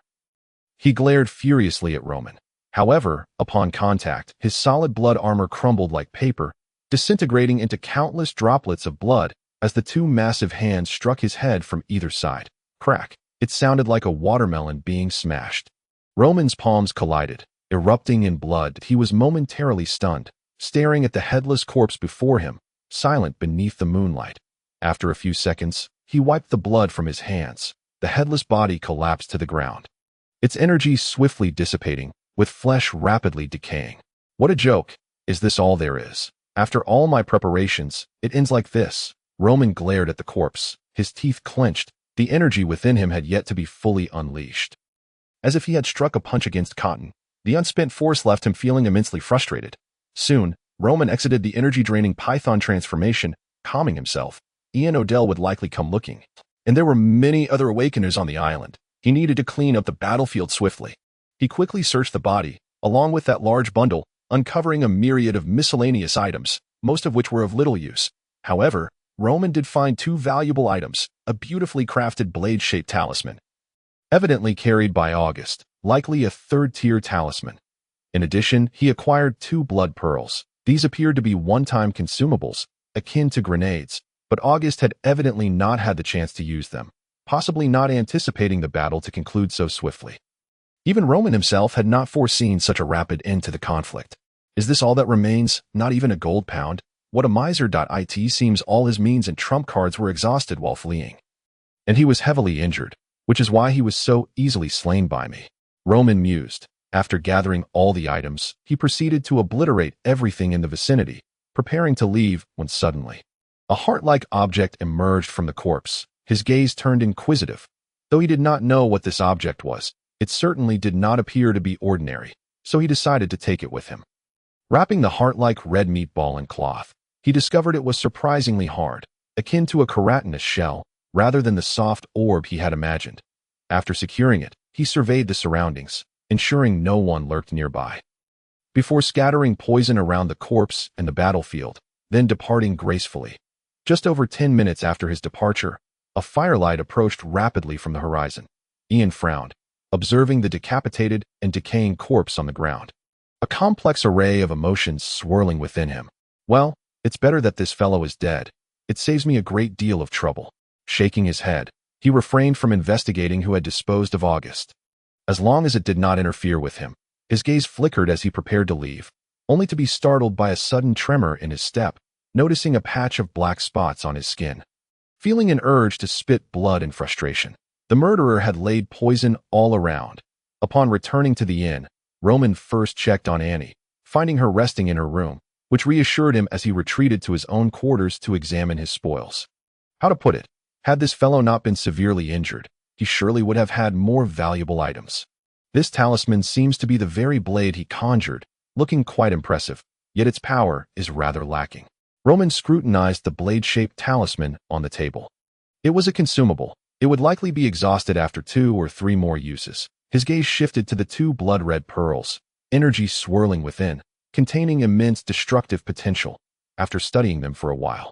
He glared furiously at Roman. However, upon contact, his solid blood armor crumbled like paper, disintegrating into countless droplets of blood as the 2 massive hands struck his head from either side. Crack! It sounded like a watermelon being smashed. Roman's palms collided, erupting in blood. He was momentarily stunned, staring at the headless corpse before him, silent beneath the moonlight. After a few seconds, he wiped the blood from his hands. The headless body collapsed to the ground, its energy swiftly dissipating, with flesh rapidly decaying. "What a joke. Is this all there is? After all my preparations, it ends like this." Roman glared at the corpse, his teeth clenched. The energy within him had yet to be fully unleashed. As if he had struck a punch against cotton, the unspent force left him feeling immensely frustrated. Soon, Roman exited the energy-draining python transformation, calming himself. Ian Odell would likely come looking, and there were many other awakeners on the island. He needed to clean up the battlefield swiftly. He quickly searched the body, along with that large bundle, uncovering a myriad of miscellaneous items, most of which were of little use. However, Roman did find 2 valuable items, a beautifully crafted blade-shaped talisman, evidently carried by August, likely a 3rd-tier talisman. In addition, he acquired 2 blood pearls. These appeared to be one-time consumables, akin to grenades, but August had evidently not had the chance to use them, possibly not anticipating the battle to conclude so swiftly. Even Roman himself had not foreseen such a rapid end to the conflict. Is this all that remains? Not even a gold pound? What a miser! It seems all his means and trump cards were exhausted while fleeing. And he was heavily injured. which is why he was so easily slain by me. Roman mused. After gathering all the items, he proceeded to obliterate everything in the vicinity, preparing to leave when suddenly a heart-like object emerged from the corpse. His gaze turned inquisitive. Though he did not know what this object was, it certainly did not appear to be ordinary, so he decided to take it with him. Wrapping the heart-like red meatball in cloth, he discovered it was surprisingly hard, akin to a keratinous shell, rather than the soft orb he had imagined. After securing it, he surveyed the surroundings, ensuring no one lurked nearby. Before scattering poison around the corpse and the battlefield, then departing gracefully. Just over 10 minutes after his departure, a firelight approached rapidly from the horizon. Ian frowned, observing the decapitated and decaying corpse on the ground. A complex array of emotions swirling within him. Well, it's better that this fellow is dead. It saves me a great deal of trouble. Shaking his head, he refrained from investigating who had disposed of August. As long as it did not interfere with him, his gaze flickered as he prepared to leave, only to be startled by a sudden tremor in his step, noticing a patch of black spots on his skin. Feeling an urge to spit blood in frustration, the murderer had laid poison all around. Upon returning to the inn, Roman first checked on Annie, finding her resting in her room, which reassured him as he retreated to his own quarters to examine his spoils. How to put it, had this fellow not been severely injured, he surely would have had more valuable items. This talisman seems to be the very blade he conjured, looking quite impressive, yet its power is rather lacking. Roman scrutinized the blade-shaped talisman on the table. It was a consumable. It would likely be exhausted after 2 or 3 more uses. His gaze shifted to the 2 blood-red pearls, energy swirling within, containing immense destructive potential. After studying them for a while,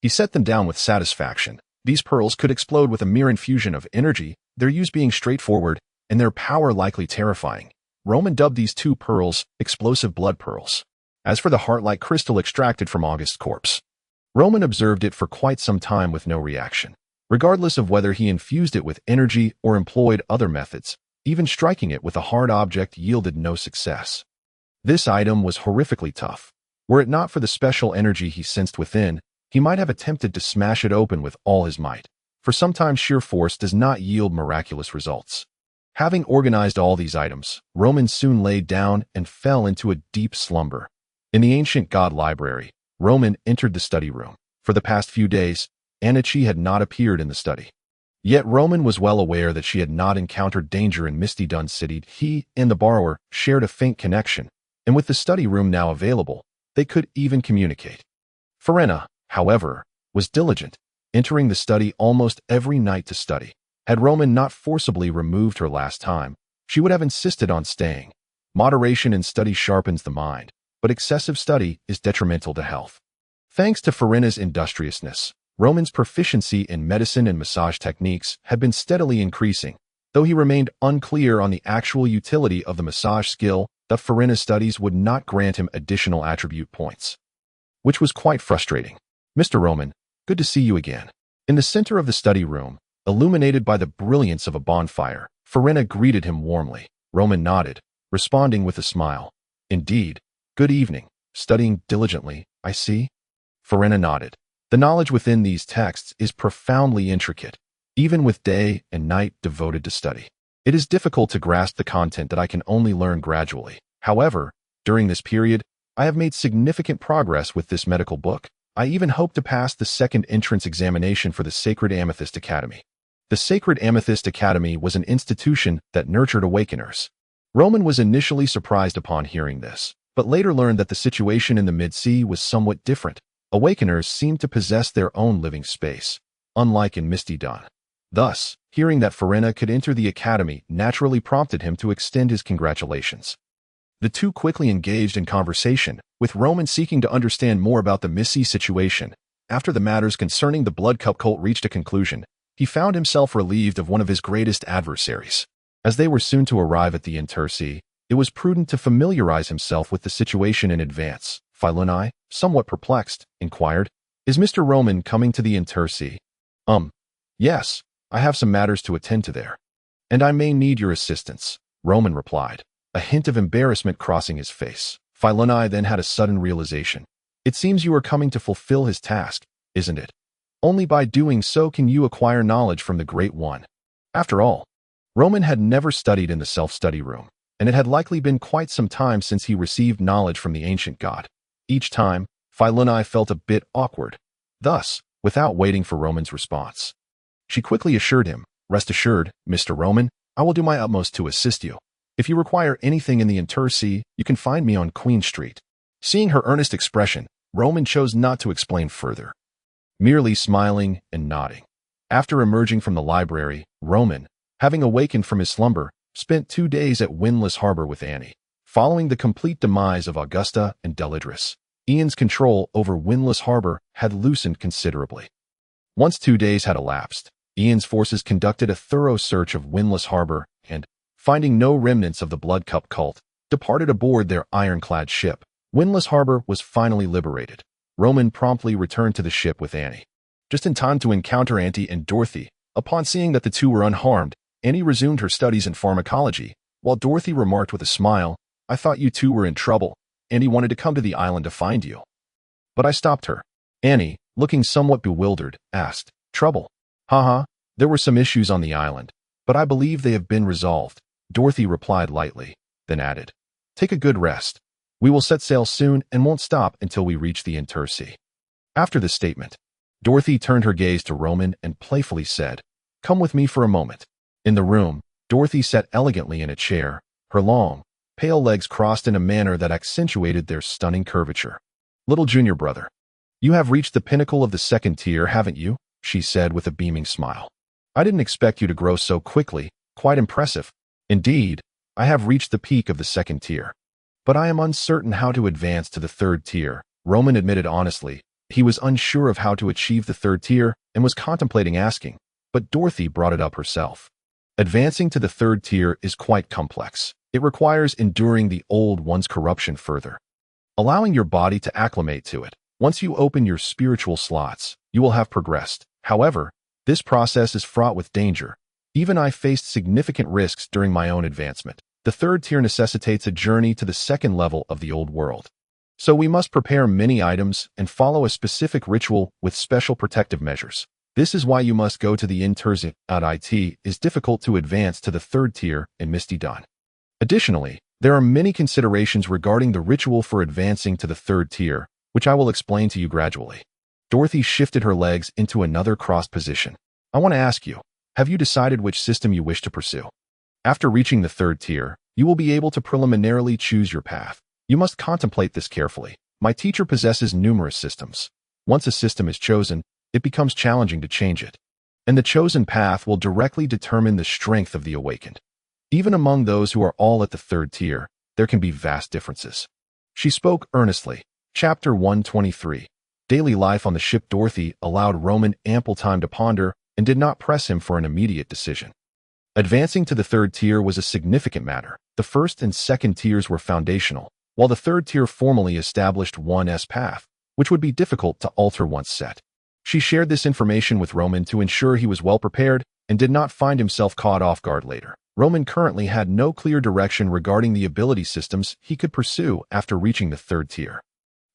he set them down with satisfaction. These pearls could explode with a mere infusion of energy, their use being straightforward, and their power likely terrifying. Roman dubbed these 2 pearls explosive blood pearls. As for the heart-like crystal extracted from August's corpse, Roman observed it for quite some time with no reaction. Regardless of whether he infused it with energy or employed other methods, even striking it with a hard object yielded no success. This item was horrifically tough. Were it not for the special energy he sensed within, he might have attempted to smash it open with all his might, for sometimes sheer force does not yield miraculous results. Having organized all these items, Roman soon laid down and fell into a deep slumber. In the ancient god library, Roman entered the study room. For the past few days, Anichi had not appeared in the study. Yet Roman was well aware that she had not encountered danger in Misty Dun City. He and the borrower shared a faint connection, and with the study room now available, they could even communicate. Farina, however, was diligent, entering the study almost every night to study. Had Roman not forcibly removed her last time, she would have insisted on staying. Moderation in study sharpens the mind, but excessive study is detrimental to health. Thanks to Farina's industriousness, Roman's proficiency in medicine and massage techniques had been steadily increasing, though he remained unclear on the actual utility of the massage skill. That Farina's studies would not grant him additional attribute points, which was quite frustrating. Mr. Roman, good to see you again. In the center of the study room, illuminated by the brilliance of a bonfire, Farina greeted him warmly. Roman nodded, responding with a smile. Indeed. Good evening. Studying diligently, I see. Farina nodded. The knowledge within these texts is profoundly intricate, even with day and night devoted to study. It is difficult to grasp the content that I can only learn gradually. However, during this period, I have made significant progress with this medical book. I even hope to pass the second entrance examination for the Sacred Amethyst Academy. The Sacred Amethyst Academy was an institution that nurtured awakeners. Roman was initially surprised upon hearing this, but later learned that the situation in the Mid-Sea was somewhat different. Awakeners seemed to possess their own living space, unlike in Misty Dawn. Thus, hearing that Farina could enter the academy naturally prompted him to extend his congratulations. The two quickly engaged in conversation, with Roman seeking to understand more about the Missy situation. After the matters concerning the Blood Cup cult reached a conclusion, he found himself relieved of one of his greatest adversaries. As they were soon to arrive at the Intercy, it was prudent to familiarize himself with the situation in advance. Philoni, somewhat perplexed, inquired, "Is Mr. Roman coming to the Intercy?" Yes, I have some matters to attend to there. And I may need your assistance," Roman replied, a hint of embarrassment crossing his face. Philoni then had a sudden realization. "It seems you are coming to fulfill his task, isn't it? Only by doing so can you acquire knowledge from the Great One." After all, Roman had never studied in the self-study room, and it had likely been quite some time since he received knowledge from the ancient god. Each time, Philonae felt a bit awkward. Thus, without waiting for Roman's response, she quickly assured him, "Rest assured, Mr. Roman, I will do my utmost to assist you. If you require anything in the Intercy, you can find me on Queen Street." Seeing her earnest expression, Roman chose not to explain further, merely smiling and nodding. After emerging from the library, Roman, having awakened from his slumber, spent 2 days at Windless Harbor with Annie. Following the complete demise of Augusta and Delidris, Ian's control over Windless Harbor had loosened considerably. Once 2 days had elapsed, Ian's forces conducted a thorough search of Windless Harbor and, finding no remnants of the Blood Cup cult, departed aboard their ironclad ship. Windless Harbor was finally liberated. Roman promptly returned to the ship with Annie, just in time to encounter Auntie and Dorothy. Upon seeing that the two were unharmed, Annie resumed her studies in pharmacology, while Dorothy remarked with a smile, "I thought you two were in trouble. Annie wanted to come to the island to find you." But I stopped her. Annie, looking somewhat bewildered, asked, "Trouble? Haha, there were some issues on the island, but I believe they have been resolved." Dorothy replied lightly, then added, "Take a good rest. We will set sail soon and won't stop until we reach the Intersea." After this statement, Dorothy turned her gaze to Roman and playfully said, "Come with me for a moment." In the room, Dorothy sat elegantly in a chair, her long, pale legs crossed in a manner that accentuated their stunning curvature. "Little junior brother, you have reached the pinnacle of the second tier, haven't you?" she said with a beaming smile. "I didn't expect you to grow so quickly, quite impressive. Indeed, I have reached the peak of the second tier. But I am uncertain how to advance to the third tier." Roman admitted honestly, he was unsure of how to achieve the third tier and was contemplating asking, but Dorothy brought it up herself. Advancing to the third tier is quite complex. It requires enduring the old one's corruption further, allowing your body to acclimate to it. Once you open your spiritual slots, you will have progressed. However, this process is fraught with danger. Even I faced significant risks during my own advancement. The third tier necessitates a journey to the second level of the old world. So we must prepare many items and follow a specific ritual with special protective measures. This is why you must go to the Intersea. It is difficult to advance to the third tier in Misty Dawn. Additionally, there are many considerations regarding the ritual for advancing to the third tier, which I will explain to you gradually. Dorothy shifted her legs into another crossed position. "I want to ask you, have you decided which system you wish to pursue? After reaching the third tier, you will be able to preliminarily choose your path. You must contemplate this carefully. My teacher possesses numerous systems. Once a system is chosen, it becomes challenging to change it. And the chosen path will directly determine the strength of the awakened. Even among those who are all at the third tier, there can be vast differences." She spoke earnestly. Chapter 123. Daily life on the ship. Dorothy allowed Roman ample time to ponder and did not press him for an immediate decision. Advancing to the third tier was a significant matter. The first and second tiers were foundational, while the third tier formally established one's path, which would be difficult to alter once set. She shared this information with Roman to ensure he was well prepared and did not find himself caught off guard later. Roman currently had no clear direction regarding the ability systems he could pursue after reaching the third tier.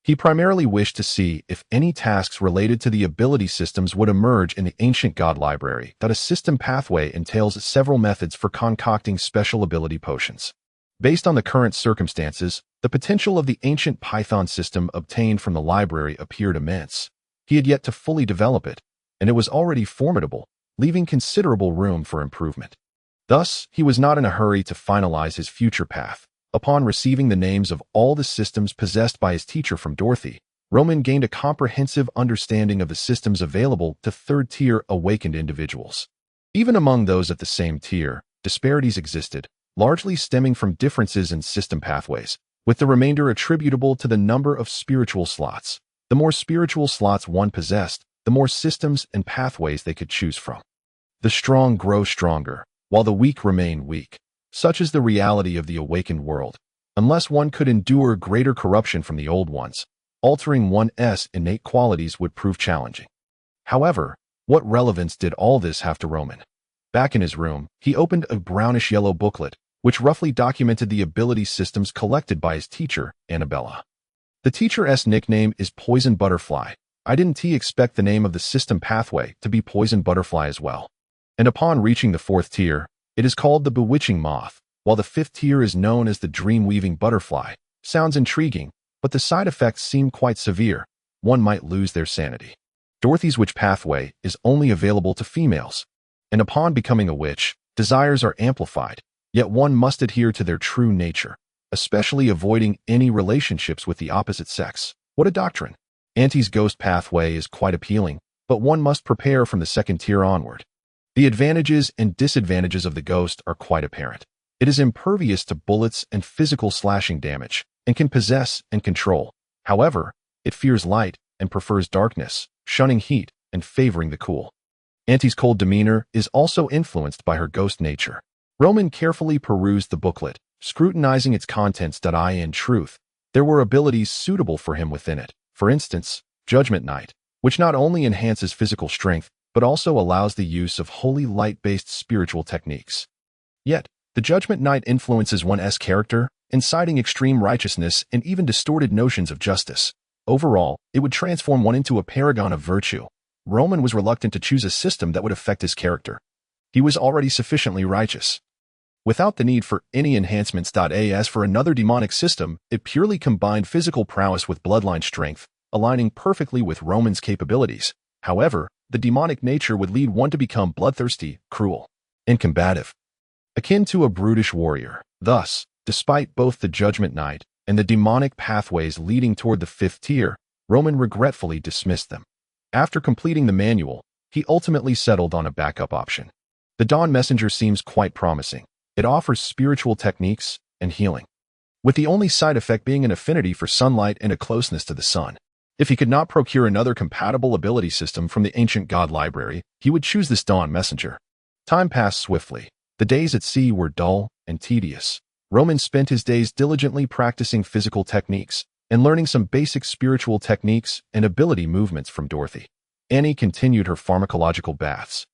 He primarily wished to see if any tasks related to the ability systems would emerge in the ancient god library. That a system pathway entails several methods for concocting special ability potions. Based on the current circumstances, the potential of the ancient Python system obtained from the library appeared immense. He had yet to fully develop it, and it was already formidable, leaving considerable room for improvement. Thus, he was not in a hurry to finalize his future path. Upon receiving the names of all the systems possessed by his teacher from Dorothy, Roman gained a comprehensive understanding of the systems available to third-tier awakened individuals. Even among those at the same tier, disparities existed, largely stemming from differences in system pathways, with the remainder attributable to the number of spiritual slots. The more spiritual slots one possessed, the more systems and pathways they could choose from. The strong grow stronger, while the weak remain weak. Such is the reality of the awakened world. Unless one could endure greater corruption from the old ones, altering one's innate qualities would prove challenging. However, what relevance did all this have to Roman? Back in his room, he opened a brownish-yellow booklet, which roughly documented the ability systems collected by his teacher, Annabella. The teacher's nickname is Poison Butterfly. I didn't expect the name of the system pathway to be Poison Butterfly as well. And upon reaching the fourth tier, it is called the bewitching moth, while the fifth tier is known as the dream-weaving butterfly. Sounds intriguing, but the side effects seem quite severe. One might lose their sanity. Dorothy's witch pathway is only available to females, and upon becoming a witch, desires are amplified, yet one must adhere to their true nature, especially avoiding any relationships with the opposite sex. What a doctrine! Auntie's ghost pathway is quite appealing, but one must prepare from the second tier onward. The advantages and disadvantages of the ghost are quite apparent. It is impervious to bullets and physical slashing damage, and can possess and control. However, it fears light and prefers darkness, shunning heat and favoring the cool. Auntie's cold demeanor is also influenced by her ghost nature. Roman carefully perused the booklet, scrutinizing its contents. In truth, there were abilities suitable for him within it. For instance, Judgment Night, which not only enhances physical strength, but also allows the use of holy light-based spiritual techniques. Yet, the Judgment Night influences one's character, inciting extreme righteousness and even distorted notions of justice. Overall, it would transform one into a paragon of virtue. Roman was reluctant to choose a system that would affect his character. He was already sufficiently righteous. Without the need for any enhancements. As for another demonic system, it purely combined physical prowess with bloodline strength, aligning perfectly with Roman's capabilities. However, the demonic nature would lead one to become bloodthirsty, cruel, and combative, akin to a brutish warrior. Thus, despite both the Judgment Night and the demonic pathways leading toward the fifth tier, Roman regretfully dismissed them. After completing the manual, he ultimately settled on a backup option. The Dawn Messenger seems quite promising. It offers spiritual techniques and healing, with the only side effect being an affinity for sunlight and a closeness to the sun. If he could not procure another compatible ability system from the ancient god library, he would choose this Dawn Messenger. Time passed swiftly. The days at sea were dull and tedious. Roman spent his days diligently practicing physical techniques and learning some basic spiritual techniques and ability movements from Dorothy. Annie continued her pharmacological baths,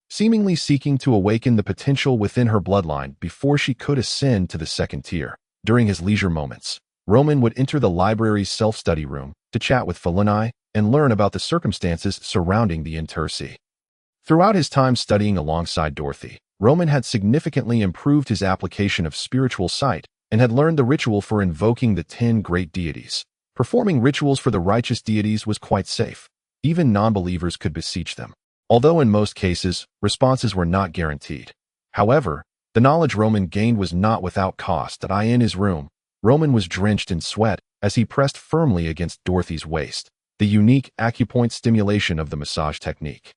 seemingly seeking to awaken the potential within her bloodline before she could ascend to the second tier. During his leisure moments, Roman would enter the library's self-study room to chat with Felinae and learn about the circumstances surrounding the Intersi. Throughout his time studying alongside Dorothy, Roman had significantly improved his application of spiritual sight and had learned the ritual for invoking the 10 great deities. Performing rituals for the righteous deities was quite safe. Even non-believers could beseech them, although in most cases, responses were not guaranteed. However, the knowledge Roman gained was not without cost. In his room, Roman was drenched in sweat as he pressed firmly against Dorothy's waist, the unique acupoint stimulation of the massage technique.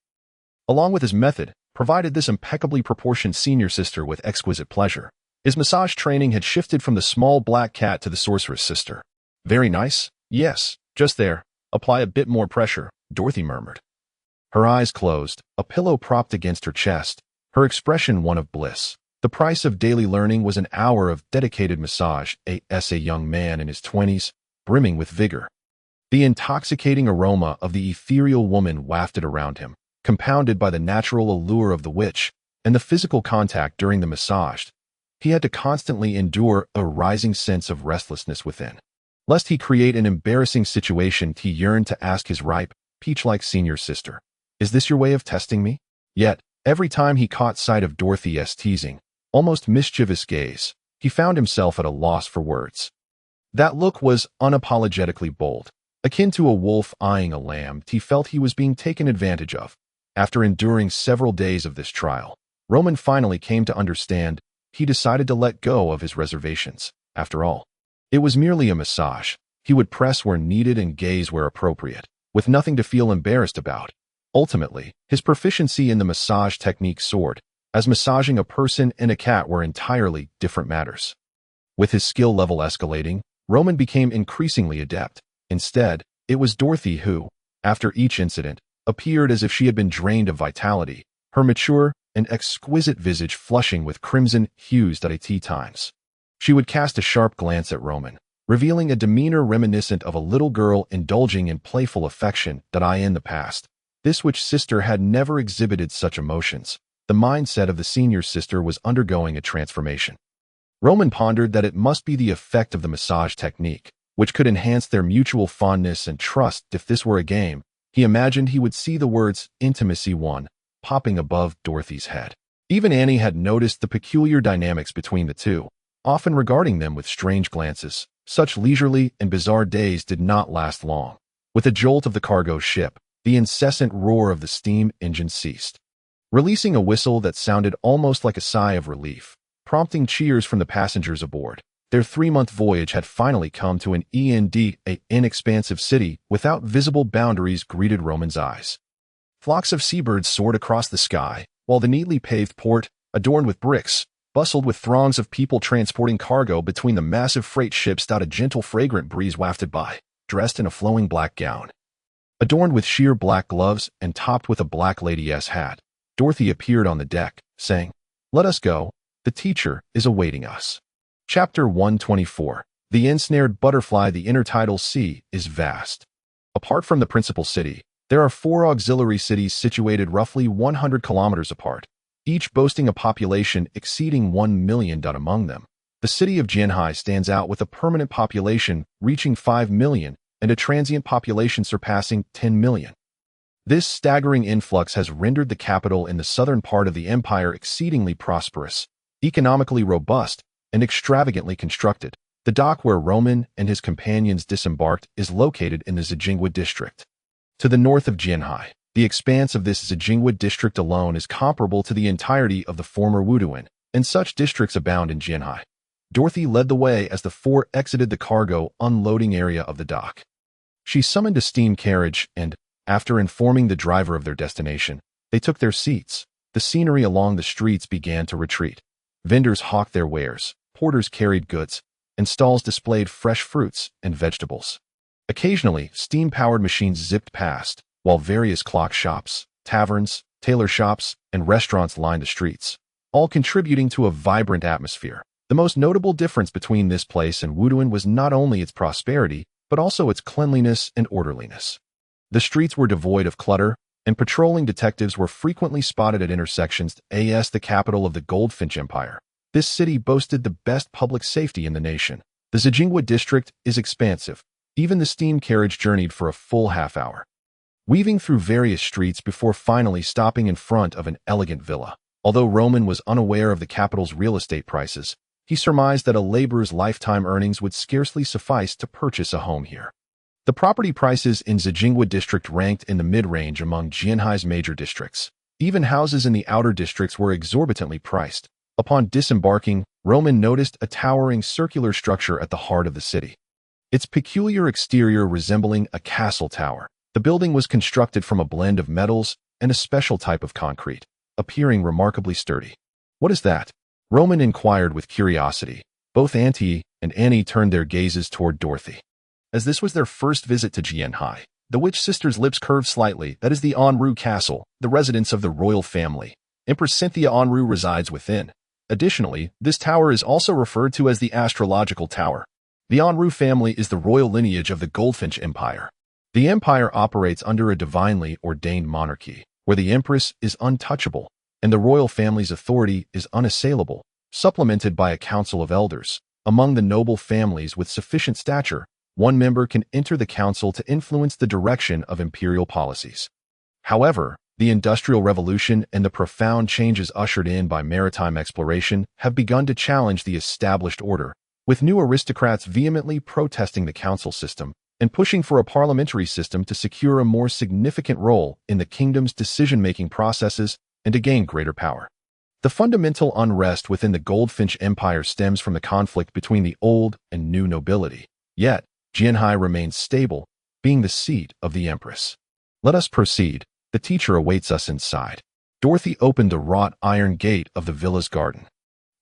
Along with his method, provided this impeccably proportioned senior sister with exquisite pleasure. His massage training had shifted from the small black cat to the sorceress sister. Very nice? Yes, just there. Apply a bit more pressure, Dorothy murmured. Her eyes closed, a pillow propped against her chest, her expression one of bliss. The price of daily learning was an hour of dedicated massage. A young man in his 20s, brimming with vigor. The intoxicating aroma of the ethereal woman wafted around him, compounded by the natural allure of the witch and the physical contact during the massage. He had to constantly endure a rising sense of restlessness within. Lest he create an embarrassing situation, he yearned to ask his ripe, peach-like senior sister, "Is this your way of testing me?" Yet, every time he caught sight of Dorothy's teasing, almost mischievous gaze, he found himself at a loss for words. That look was unapologetically bold, akin to a wolf eyeing a lamb. He felt he was being taken advantage of. After enduring several days of this trial, Roman finally came to understand. He decided to let go of his reservations. After all, it was merely a massage. He would press where needed and gaze where appropriate, with nothing to feel embarrassed about. Ultimately, his proficiency in the massage technique soared, as massaging a person and a cat were entirely different matters. With his skill level escalating, Roman became increasingly adept. Instead, it was Dorothy who, after each incident, appeared as if she had been drained of vitality, her mature and exquisite visage flushing with crimson hues at times. She would cast a sharp glance at Roman, revealing a demeanor reminiscent of a little girl indulging in playful affection. In the past, this witch sister had never exhibited such emotions. The mindset of the senior sister was undergoing a transformation. Roman pondered that it must be the effect of the massage technique, which could enhance their mutual fondness and trust. If this were a game, he imagined he would see the words intimacy 1 popping above Dorothy's head. Even Annie had noticed the peculiar dynamics between the two, often regarding them with strange glances. Such leisurely and bizarre days did not last long. With a jolt of the cargo ship, the incessant roar of the steam engine ceased, releasing a whistle that sounded almost like a sigh of relief, prompting cheers from the passengers aboard. Their 3-month voyage had finally come to an end. An inexpansive city without visible boundaries greeted Roman's eyes. Flocks of seabirds soared across the sky, while the neatly paved port, adorned with bricks, bustled with throngs of people transporting cargo between the massive freight ships that a gentle fragrant breeze wafted by, dressed in a flowing black gown. Adorned with sheer black gloves and topped with a black lady's hat, Dorothy appeared on the deck, saying, "Let us go. The teacher is awaiting us." Chapter 124. The ensnared butterfly. The intertidal sea is vast. Apart from the principal city, there are 4 auxiliary cities situated roughly 100 kilometers apart, each boasting a population exceeding 1 million. Among them, the city of Jianhai stands out with a permanent population reaching 5 million and a transient population surpassing 10 million. This staggering influx has rendered the capital in the southern part of the empire exceedingly prosperous, economically robust, and extravagantly constructed. The dock where Roman and his companions disembarked is located in the Zijingwa district. To the north of Jianhai, the expanse of this Zijingwa district alone is comparable to the entirety of the former Wuduan, and such districts abound in Jianhai. Dorothy led the way as the 4 exited the cargo unloading area of the dock. She summoned a steam carriage and, after informing the driver of their destination, they took their seats. The scenery along the streets began to retreat. Vendors hawked their wares, porters carried goods, and stalls displayed fresh fruits and vegetables. Occasionally, steam-powered machines zipped past, while various clock shops, taverns, tailor shops, and restaurants lined the streets, all contributing to a vibrant atmosphere. The most notable difference between this place and Wuduan was not only its prosperity, but also its cleanliness and orderliness. The streets were devoid of clutter, and patrolling detectives were frequently spotted at intersections. As the capital of the Goldfinch Empire, this city boasted the best public safety in the nation. The Zijingwa district is expansive. Even the steam carriage journeyed for a full half-hour, weaving through various streets before finally stopping in front of an elegant villa. Although Roman was unaware of the capital's real estate prices, he surmised that a laborer's lifetime earnings would scarcely suffice to purchase a home here. The property prices in Zijingwa district ranked in the mid-range among Jianhai's major districts. Even houses in the outer districts were exorbitantly priced. Upon disembarking, Roman noticed a towering circular structure at the heart of the city, its peculiar exterior resembling a castle tower. The building was constructed from a blend of metals and a special type of concrete, appearing remarkably sturdy. "What is that?" Roman inquired with curiosity. Both Auntie and Annie turned their gazes toward Dorothy. As this was their first visit to Jianhai, the witch sister's lips curved slightly. "That is the Enru Castle, the residence of the royal family. Empress Cynthia Enru resides within. Additionally, this tower is also referred to as the Astrological Tower. The Enru family is the royal lineage of the Goldfinch Empire. The empire operates under a divinely ordained monarchy, where the empress is untouchable, and the royal family's authority is unassailable, supplemented by a council of elders. Among the noble families with sufficient stature, one member can enter the council to influence the direction of imperial policies. However, the Industrial Revolution and the profound changes ushered in by maritime exploration have begun to challenge the established order, with new aristocrats vehemently protesting the council system and pushing for a parliamentary system to secure a more significant role in the kingdom's decision-making processes and to gain greater power. The fundamental unrest within the Goldfinch Empire stems from the conflict between the old and new nobility. Yet, Jianhai remains stable, being the seat of the empress. "Let us proceed. The teacher awaits us inside." Dorothy opened the wrought iron gate of the villa's garden,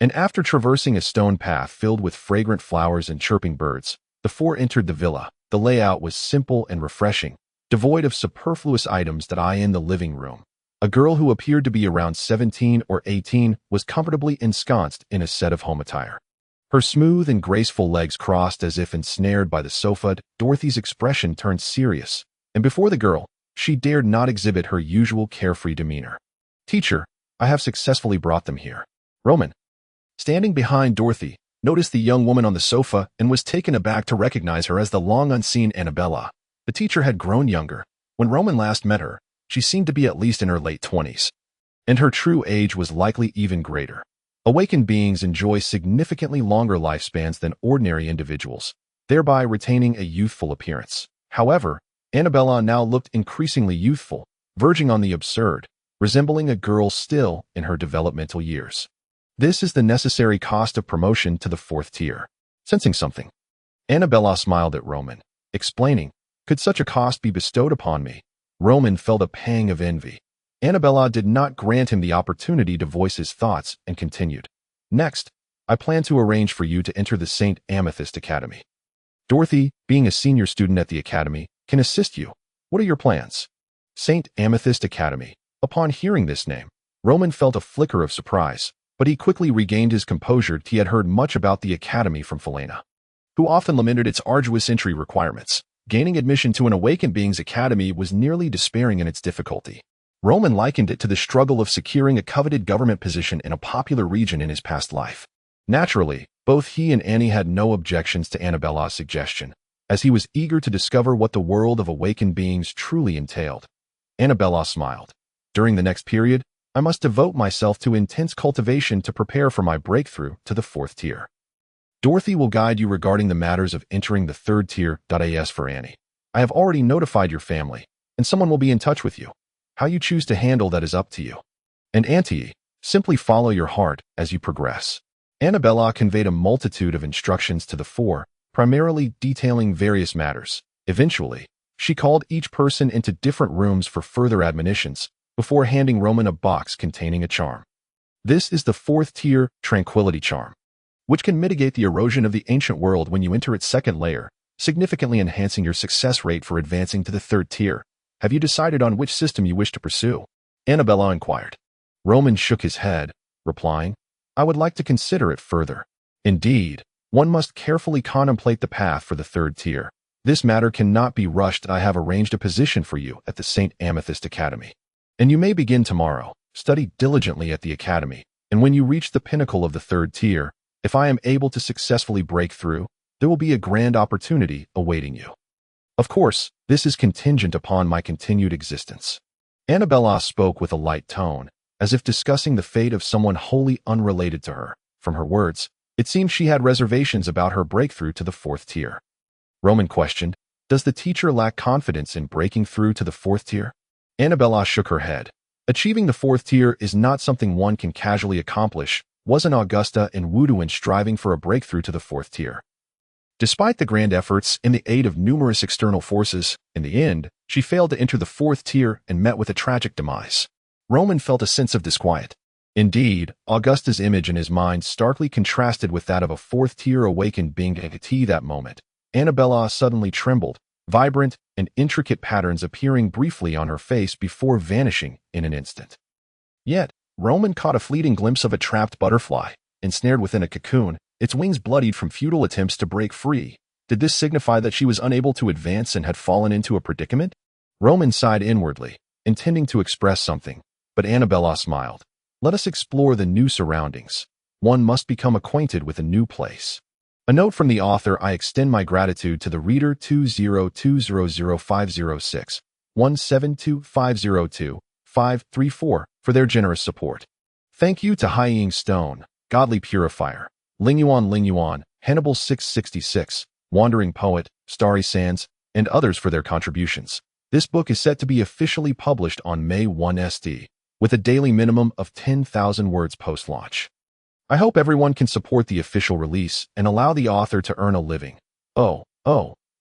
and after traversing a stone path filled with fragrant flowers and chirping birds, the 4 entered the villa. The layout was simple and refreshing, devoid of superfluous items that in the living room. A girl who appeared to be around 17 or 18 was comfortably ensconced in a set of home attire. Her smooth and graceful legs crossed as if ensnared by the sofa. Dorothy's expression turned serious, and before the girl, she dared not exhibit her usual carefree demeanor. "Teacher, I have successfully brought them here." Roman, standing behind Dorothy, noticed the young woman on the sofa and was taken aback to recognize her as the long-unseen Annabella. The teacher had grown younger. When Roman last met her, she seemed to be at least in her late 20s. and her true age was likely even greater. Awakened beings enjoy significantly longer lifespans than ordinary individuals, thereby retaining a youthful appearance. However, Annabella now looked increasingly youthful, verging on the absurd, resembling a girl still in her developmental years. This is the necessary cost of promotion to the 4th tier. Sensing something, Annabella smiled at Roman, explaining, "Could such a cost be bestowed upon me?" Roman felt a pang of envy. Annabella did not grant him the opportunity to voice his thoughts and continued, "Next, I plan to arrange for you to enter the St. Amethyst Academy. Dorothy, being a senior student at the academy, can assist you. What are your plans?" St. Amethyst Academy. Upon hearing this name, Roman felt a flicker of surprise, but he quickly regained his composure. He had heard much about the academy from Felena, who often lamented its arduous entry requirements. Gaining admission to an awakened being's academy was nearly despairing in its difficulty. Roman likened it to the struggle of securing a coveted government position in a popular region in his past life. Naturally, both he and Annie had no objections to Annabella's suggestion, as he was eager to discover what the world of awakened beings truly entailed. Annabella smiled. "During the next period, I must devote myself to intense cultivation to prepare for my breakthrough to the 4th tier. Dorothy will guide you regarding the matters of entering the 3rd tier. As for Annie, I have already notified your family, and someone will be in touch with you. How you choose to handle that is up to you. And Auntie, simply follow your heart as you progress." Annabella conveyed a multitude of instructions to the 4, primarily detailing various matters. Eventually, she called each person into different rooms for further admonitions, before handing Roman a box containing a charm. This is the 4th tier Tranquility Charm, which can mitigate the erosion of the ancient world when you enter its 2nd layer, significantly enhancing your success rate for advancing to the 3rd tier. "Have you decided on which system you wish to pursue?" Annabella inquired. Roman shook his head, replying, "I would like to consider it further. Indeed, one must carefully contemplate the path for the 3rd tier. This matter cannot be rushed. I have arranged a position for you at the St. Amethyst Academy, and you may begin tomorrow. Study diligently at the academy, and when you reach the pinnacle of the 3rd tier, if I am able to successfully break through, there will be a grand opportunity awaiting you. Of course, this is contingent upon my continued existence." Annabella spoke with a light tone, as if discussing the fate of someone wholly unrelated to her. From her words, it seemed she had reservations about her breakthrough to the 4th tier. Roman questioned, "Does the teacher lack confidence in breaking through to the 4th tier?" Annabella shook her head. "Achieving the 4th tier is not something one can casually accomplish. Wasn't Augusta and Wuduin striving for a breakthrough to the 4th tier? Despite the grand efforts and the aid of numerous external forces, in the end, she failed to enter the 4th tier and met with a tragic demise." Roman felt a sense of disquiet. Indeed, Augusta's image in his mind starkly contrasted with that of a 4th tier awakened being at that moment. Annabella suddenly trembled, vibrant and intricate patterns appearing briefly on her face before vanishing in an instant. Yet, Roman caught a fleeting glimpse of a trapped butterfly, ensnared within a cocoon, its wings bloodied from futile attempts to break free. Did this signify that she was unable to advance and had fallen into a predicament? Roman sighed inwardly, intending to express something, but Annabella smiled. "Let us explore the new surroundings. One must become acquainted with a new place." A note from the author. I extend my gratitude to the reader 20200506172502534 for their generous support. Thank you to Haiying Stone, Godly Purifier, Lingyuan, Hannibal 666, Wandering Poet, Starry Sands, and others for their contributions. This book is set to be officially published on May 1 SD, with a daily minimum of 10,000 words post-launch. I hope everyone can support the official release and allow the author to earn a living.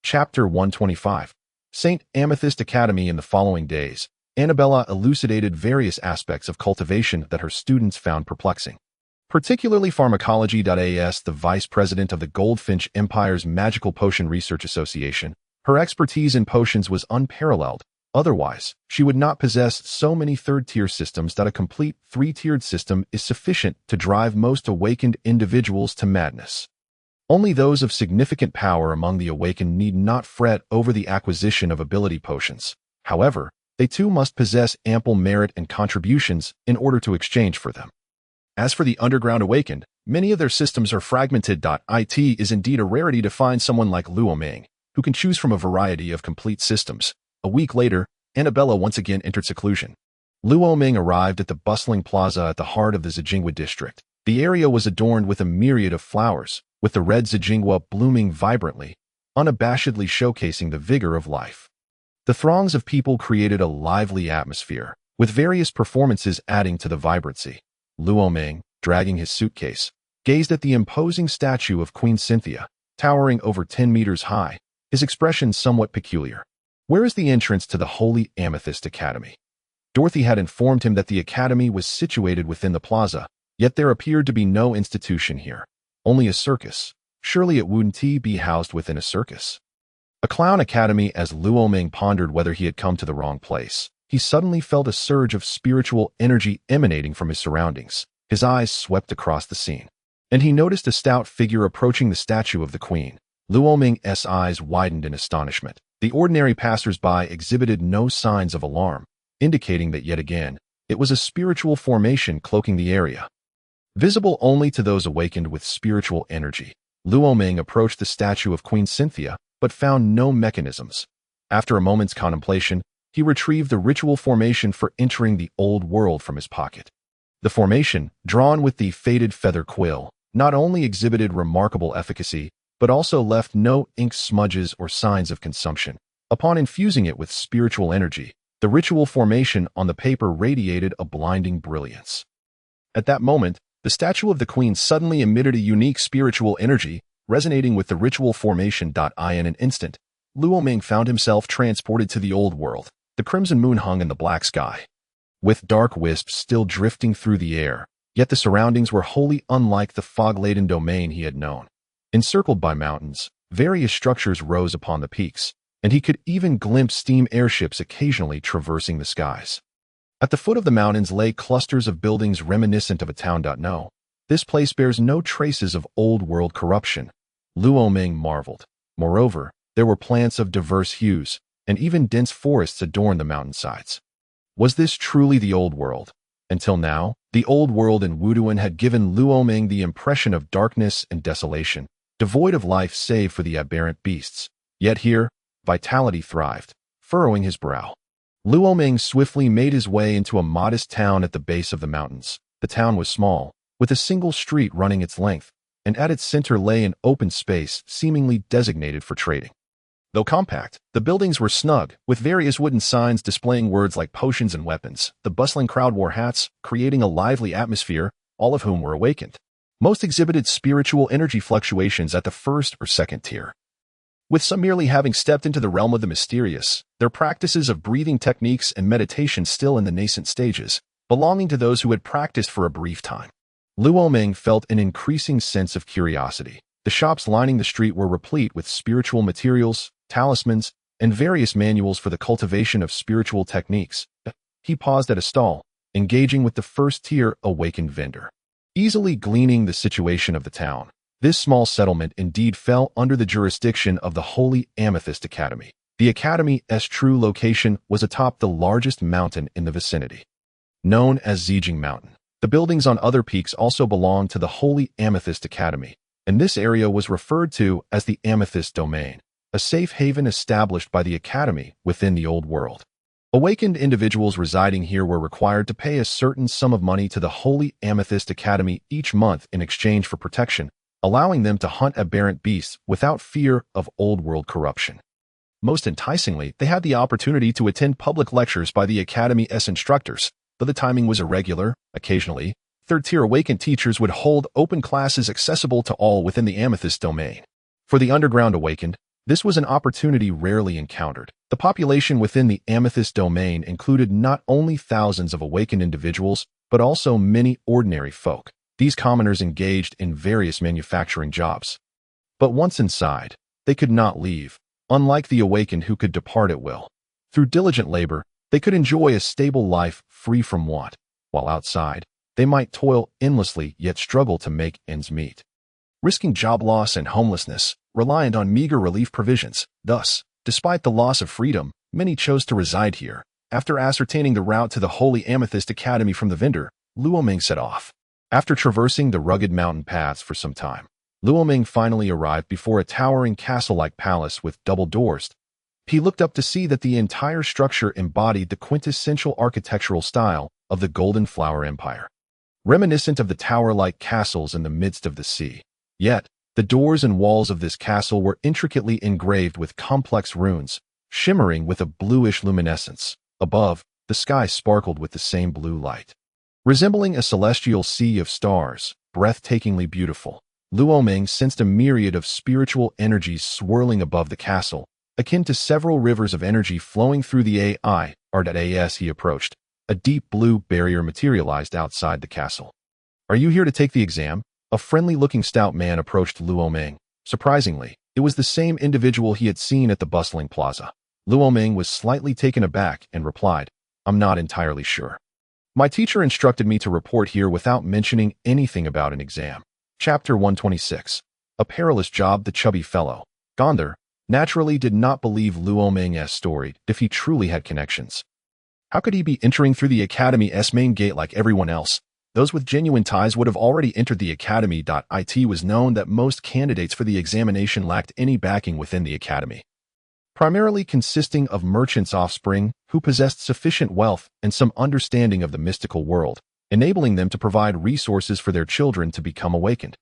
Chapter 125. St. Amethyst Academy. In the following days, Annabella elucidated various aspects of cultivation that her students found perplexing. Particularly pharmacology. As the vice president of the Goldfinch Empire's Magical Potion Research Association, her expertise in potions was unparalleled. Otherwise, she would not possess so many 3rd-tier systems. A complete 3-tiered system is sufficient to drive most awakened individuals to madness. Only those of significant power among the awakened need not fret over the acquisition of ability potions. However, they too must possess ample merit and contributions in order to exchange for them. As for the underground awakened, many of their systems are fragmented. It is indeed a rarity to find someone like Luo Ming, who can choose from a variety of complete systems. A week later, Annabella once again entered seclusion. Luo Ming arrived at the bustling plaza at the heart of the Zijingwa district. The area was adorned with a myriad of flowers, with the red Zijingwa blooming vibrantly, unabashedly showcasing the vigor of life. The throngs of people created a lively atmosphere, with various performances adding to the vibrancy. Luo Ming, dragging his suitcase, gazed at the imposing statue of Queen Cynthia, towering over 10 meters high, his expression somewhat peculiar. "Where is the entrance to the Holy Amethyst Academy?" Dorothy had informed him that the academy was situated within the plaza, yet there appeared to be no institution here. Only a circus. Surely it wouldn't be housed within a circus. A clown academy. As Luo Ming pondered whether he had come to the wrong place, he suddenly felt a surge of spiritual energy emanating from his surroundings. His eyes swept across the scene, and he noticed a stout figure approaching the statue of the queen. Luo Ming's eyes widened in astonishment. The ordinary passers-by exhibited no signs of alarm, indicating that yet again, it was a spiritual formation cloaking the area. Visible only to those awakened with spiritual energy, Luo Ming approached the statue of Queen Cynthia, but found no mechanisms. After a moment's contemplation, he retrieved the ritual formation for entering the old world from his pocket. The formation, drawn with the faded feather quill, not only exhibited remarkable efficacy, but also left no ink smudges or signs of consumption. Upon infusing it with spiritual energy, the ritual formation on the paper radiated a blinding brilliance. At that moment, the statue of the queen suddenly emitted a unique spiritual energy, resonating with the ritual formation. In an instant, Luo Ming found himself transported to the old world. The crimson moon hung in the black sky, with dark wisps still drifting through the air, yet the surroundings were wholly unlike the fog-laden domain he had known. Encircled by mountains, various structures rose upon the peaks, and he could even glimpse steam airships occasionally traversing the skies. At the foot of the mountains lay clusters of buildings reminiscent of a town. No, this place bears no traces of old-world corruption, Luo Ming marveled. Moreover, there were plants of diverse hues, and even dense forests adorned the mountainsides. Was this truly the old world? Until now, the old world in Wuduan had given Luo Ming the impression of darkness and desolation, devoid of life save for the aberrant beasts. Yet here, vitality thrived, furrowing his brow. Luo Ming swiftly made his way into a modest town at the base of the mountains. The town was small, with a single street running its length, and at its center lay an open space seemingly designated for trading. Though compact, the buildings were snug, with various wooden signs displaying words like potions and weapons. The bustling crowd wore hats, creating a lively atmosphere, all of whom were awakened. Most exhibited spiritual energy fluctuations at the first or second tier, with some merely having stepped into the realm of the mysterious, their practices of breathing techniques and meditation still in the nascent stages, belonging to those who had practiced for a brief time. Luo Ming felt an increasing sense of curiosity. The shops lining the street were replete with spiritual materials, talismans, and various manuals for the cultivation of spiritual techniques. He paused at a stall, engaging with the first-tier awakened vendor, easily gleaning the situation of the town. This small settlement indeed fell under the jurisdiction of the Holy Amethyst Academy. The academy's true location was atop the largest mountain in the vicinity, known as Zijing Mountain. The buildings on other peaks also belonged to the Holy Amethyst Academy, and this area was referred to as the Amethyst Domain, a safe haven established by the academy within the old world. Awakened individuals residing here were required to pay a certain sum of money to the Holy Amethyst Academy each month in exchange for protection, allowing them to hunt aberrant beasts without fear of old-world corruption. Most enticingly, they had the opportunity to attend public lectures by the Academy's instructors, though the timing was irregular. Occasionally, third-tier awakened teachers would hold open classes accessible to all within the Amethyst Domain. For the underground awakened, this was an opportunity rarely encountered. The population within the Amethyst Domain included not only thousands of awakened individuals, but also many ordinary folk. These commoners engaged in various manufacturing jobs. But once inside, they could not leave, unlike the awakened who could depart at will. Through diligent labor, they could enjoy a stable life free from want, while outside, they might toil endlessly yet struggle to make ends meet, risking job loss and homelessness, reliant on meager relief provisions. Thus, despite the loss of freedom, many chose to reside here. After ascertaining the route to the Holy Amethyst Academy from the vendor, Luo Ming set off. After traversing the rugged mountain paths for some time, Luo Ming finally arrived before a towering castle-like palace with double doors. He looked up to see that the entire structure embodied the quintessential architectural style of the Golden Flower Empire, reminiscent of the tower-like castles in the midst of the sea. Yet, the doors and walls of this castle were intricately engraved with complex runes, shimmering with a bluish luminescence. Above, the sky sparkled with the same blue light. Resembling a celestial sea of stars, breathtakingly beautiful, Luo Ming sensed a myriad of spiritual energies swirling above the castle, akin to several rivers of energy flowing through the AI, as he approached. A deep blue barrier materialized outside the castle. "Are you here to take the exam?" A friendly-looking stout man approached Luo Ming. Surprisingly, it was the same individual he had seen at the bustling plaza. Luo Ming was slightly taken aback and replied, "I'm not entirely sure. My teacher instructed me to report here without mentioning anything about an exam." Chapter 126. A perilous job. The chubby fellow, Gondar, naturally did not believe Luo Ming's story if he truly had connections. How could he be entering through the Academy's main gate like everyone else? Those with genuine ties would have already entered the Academy. It was known that most candidates for the examination lacked any backing within the Academy, primarily consisting of merchants' offspring who possessed sufficient wealth and some understanding of the mystical world, enabling them to provide resources for their children to become awakened.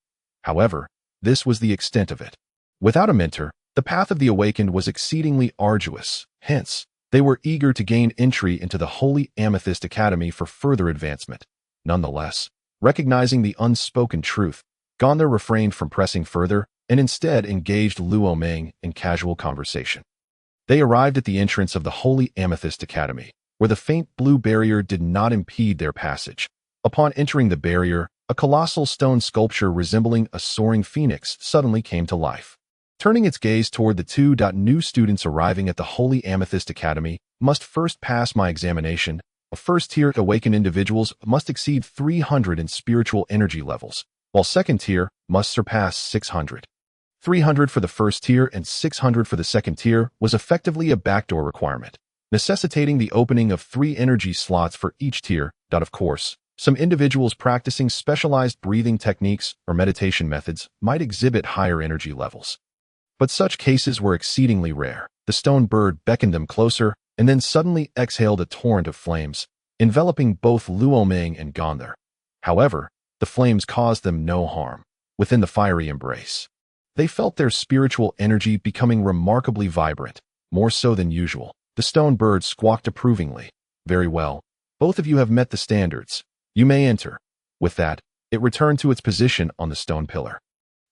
However, this was the extent of it. Without a mentor, the path of the awakened was exceedingly arduous. Hence, they were eager to gain entry into the Holy Amethyst Academy for further advancement. Nonetheless, recognizing the unspoken truth, Gondar refrained from pressing further and instead engaged Luo Ming in casual conversation. They arrived at the entrance of the Holy Amethyst Academy, where the faint blue barrier did not impede their passage. Upon entering the barrier, a colossal stone sculpture resembling a soaring phoenix suddenly came to life. Turning its gaze toward the two new students arriving at the Holy Amethyst Academy must first pass my examination. First-tier awakened individuals must exceed 300 in spiritual energy levels, while second-tier must surpass 600. 300 for the first tier and 600 for the second tier was effectively a backdoor requirement, necessitating the opening of 3 energy slots for each tier. Of course, some individuals practicing specialized breathing techniques or meditation methods might exhibit higher energy levels, but such cases were exceedingly rare. The stone bird beckoned them closer and then suddenly exhaled a torrent of flames, enveloping both Luo Ming and Gondar. However, the flames caused them no harm. Within the fiery embrace, they felt their spiritual energy becoming remarkably vibrant, more so than usual. The stone bird squawked approvingly. "Very well. Both of you have met the standards. You may enter." With that, it returned to its position on the stone pillar.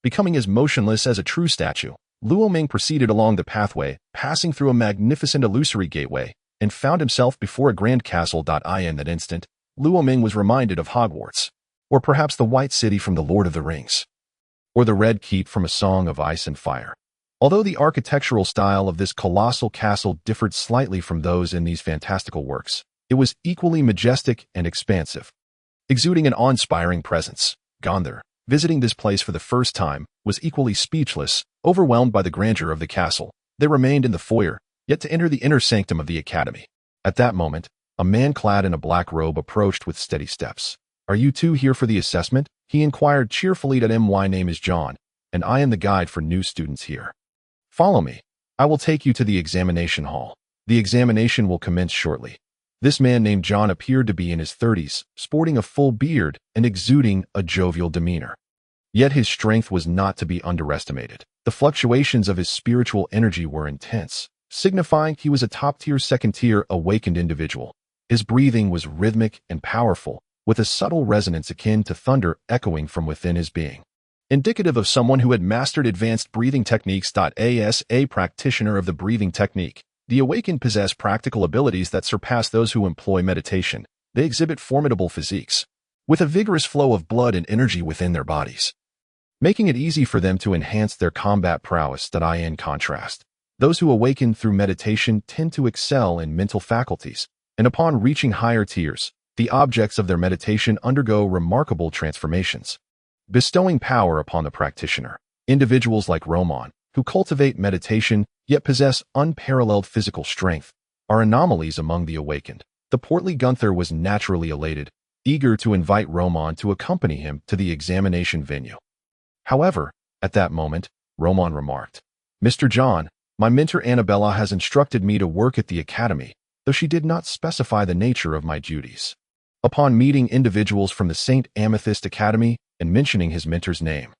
Becoming as motionless as a true statue, Luo Ming proceeded along the pathway, passing through a magnificent illusory gateway, and found himself before a grand castle. In that instant, Luo Ming was reminded of Hogwarts, or perhaps the White City from The Lord of the Rings, or the Red Keep from A Song of Ice and Fire. Although the architectural style of this colossal castle differed slightly from those in these fantastical works, it was equally majestic and expansive, exuding an awe-inspiring presence. Gondar, visiting this place for the first time, was equally speechless, overwhelmed by the grandeur of the castle. They remained in the foyer, yet to enter the inner sanctum of the academy. At that moment, a man clad in a black robe approached with steady steps. "Are you two here for the assessment?" he inquired cheerfully. "My name is John, and I am the guide for new students here. Follow me. I will take you to the examination hall. The examination will commence shortly." This man named John appeared to be in his 30s, sporting a full beard and exuding a jovial demeanor. Yet his strength was not to be underestimated. The fluctuations of his spiritual energy were intense, signifying he was a top-tier, second-tier awakened individual. His breathing was rhythmic and powerful, with a subtle resonance akin to thunder echoing from within his being, indicative of someone who had mastered advanced breathing techniques. As a practitioner of the breathing technique, the awakened possess practical abilities that surpass those who employ meditation. They exhibit formidable physiques, with a vigorous flow of blood and energy within their bodies, making it easy for them to enhance their combat prowess. In contrast, those who awaken through meditation tend to excel in mental faculties, and upon reaching higher tiers, the objects of their meditation undergo remarkable transformations, bestowing power upon the practitioner. Individuals like Roman, who cultivate meditation yet possess unparalleled physical strength, are anomalies among the awakened. The portly Gunther was naturally elated, eager to invite Roman to accompany him to the examination venue. However, at that moment, Roman remarked, "Mr. John, My mentor Annabella has instructed me to work at the academy, though she did not specify the nature of my duties. Upon meeting individuals from the St. Amethyst Academy and mentioning his mentor's name,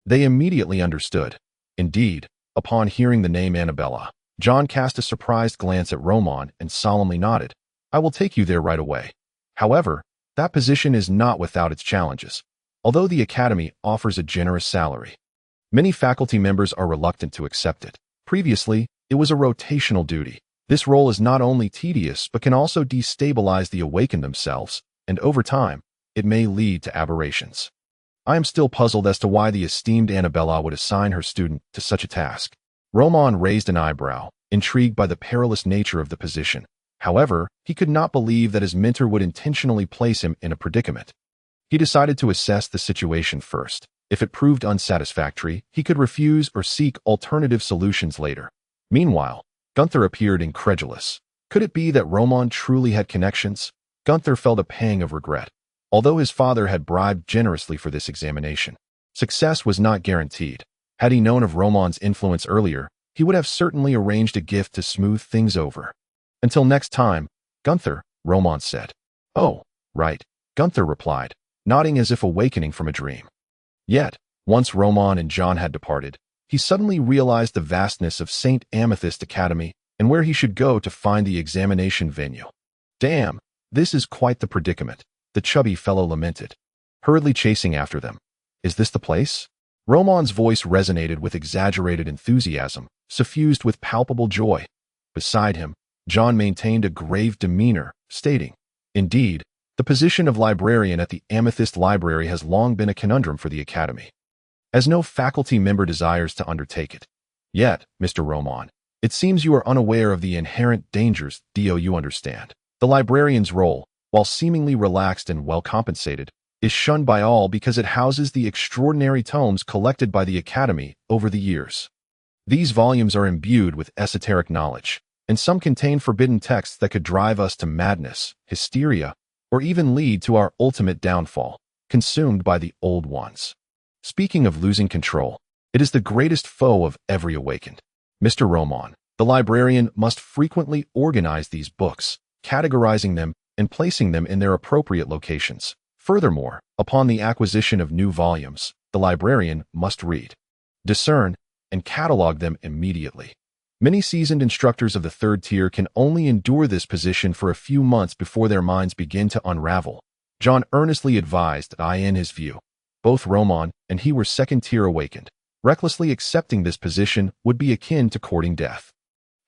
they immediately understood. Indeed, upon hearing the name Annabella, John cast a surprised glance at Roman and solemnly nodded. I will take you there right away. However, that position is not without its challenges. Although the academy offers a generous salary, many faculty members are reluctant to accept it. Previously, it was a rotational duty. This role is not only tedious but can also destabilize the awakened themselves, and over time, it may lead to aberrations. I am still puzzled as to why the esteemed Annabella would assign her student to such a task. Roman raised an eyebrow, intrigued by the perilous nature of the position. However, he could not believe that his mentor would intentionally place him in a predicament. He decided to assess the situation first. If it proved unsatisfactory, he could refuse or seek alternative solutions later. Meanwhile, Gunther appeared incredulous. Could it be that Roman truly had connections? Gunther felt a pang of regret. Although his father had bribed generously for this examination, success was not guaranteed. Had he known of Roman's influence earlier, he would have certainly arranged a gift to smooth things over. Until next time, Gunther, Roman said. Oh, right, Gunther replied, nodding as if awakening from a dream. Yet, once Roman and John had departed, he suddenly realized the vastness of St. Amethyst Academy and where he should go to find the examination venue. Damn, this is quite the predicament, the chubby fellow lamented, hurriedly chasing after them. Is this the place? Roman's voice resonated with exaggerated enthusiasm, suffused with palpable joy. Beside him, John maintained a grave demeanor, stating, Indeed, the position of librarian at the Amethyst Library has long been a conundrum for the Academy, as no faculty member desires to undertake it. Yet, Mr. Roman, it seems you are unaware of the inherent dangers. You understand. The librarian's role, while seemingly relaxed and well compensated, is shunned by all because it houses the extraordinary tomes collected by the Academy over the years. These volumes are imbued with esoteric knowledge, and some contain forbidden texts that could drive us to madness, hysteria, or even lead to our ultimate downfall, consumed by the old ones. Speaking of losing control, it is the greatest foe of every awakened. Mr. Roman, the librarian must frequently organize these books, categorizing them and placing them in their appropriate locations. Furthermore, upon the acquisition of new volumes, the librarian must read, discern, and catalog them immediately. Many seasoned instructors of the third tier can only endure this position for a few months before their minds begin to unravel. John earnestly advised that in his view, both Roman and he were second-tier awakened. Recklessly accepting this position would be akin to courting death.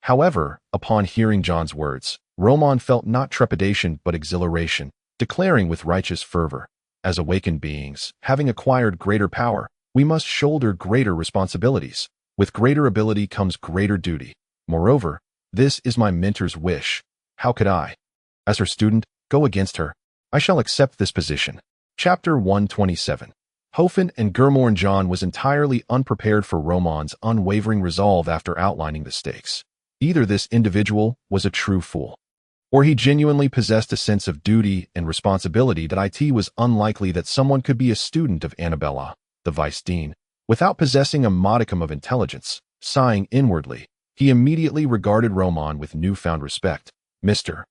However, upon hearing John's words, Roman felt not trepidation but exhilaration, declaring with righteous fervor, as awakened beings, having acquired greater power, we must shoulder greater responsibilities. With greater ability comes greater duty. Moreover, this is my mentor's wish. How could I, as her student, go against her? I shall accept this position. Chapter 127. Hofen and Gurmorn. John was entirely unprepared for Roman's unwavering resolve after outlining the stakes. Either this individual was a true fool, or he genuinely possessed a sense of duty and responsibility that it was unlikely that someone could be a student of Annabella, the vice dean, without possessing a modicum of intelligence. Sighing inwardly, he immediately regarded Roman with newfound respect. Mr.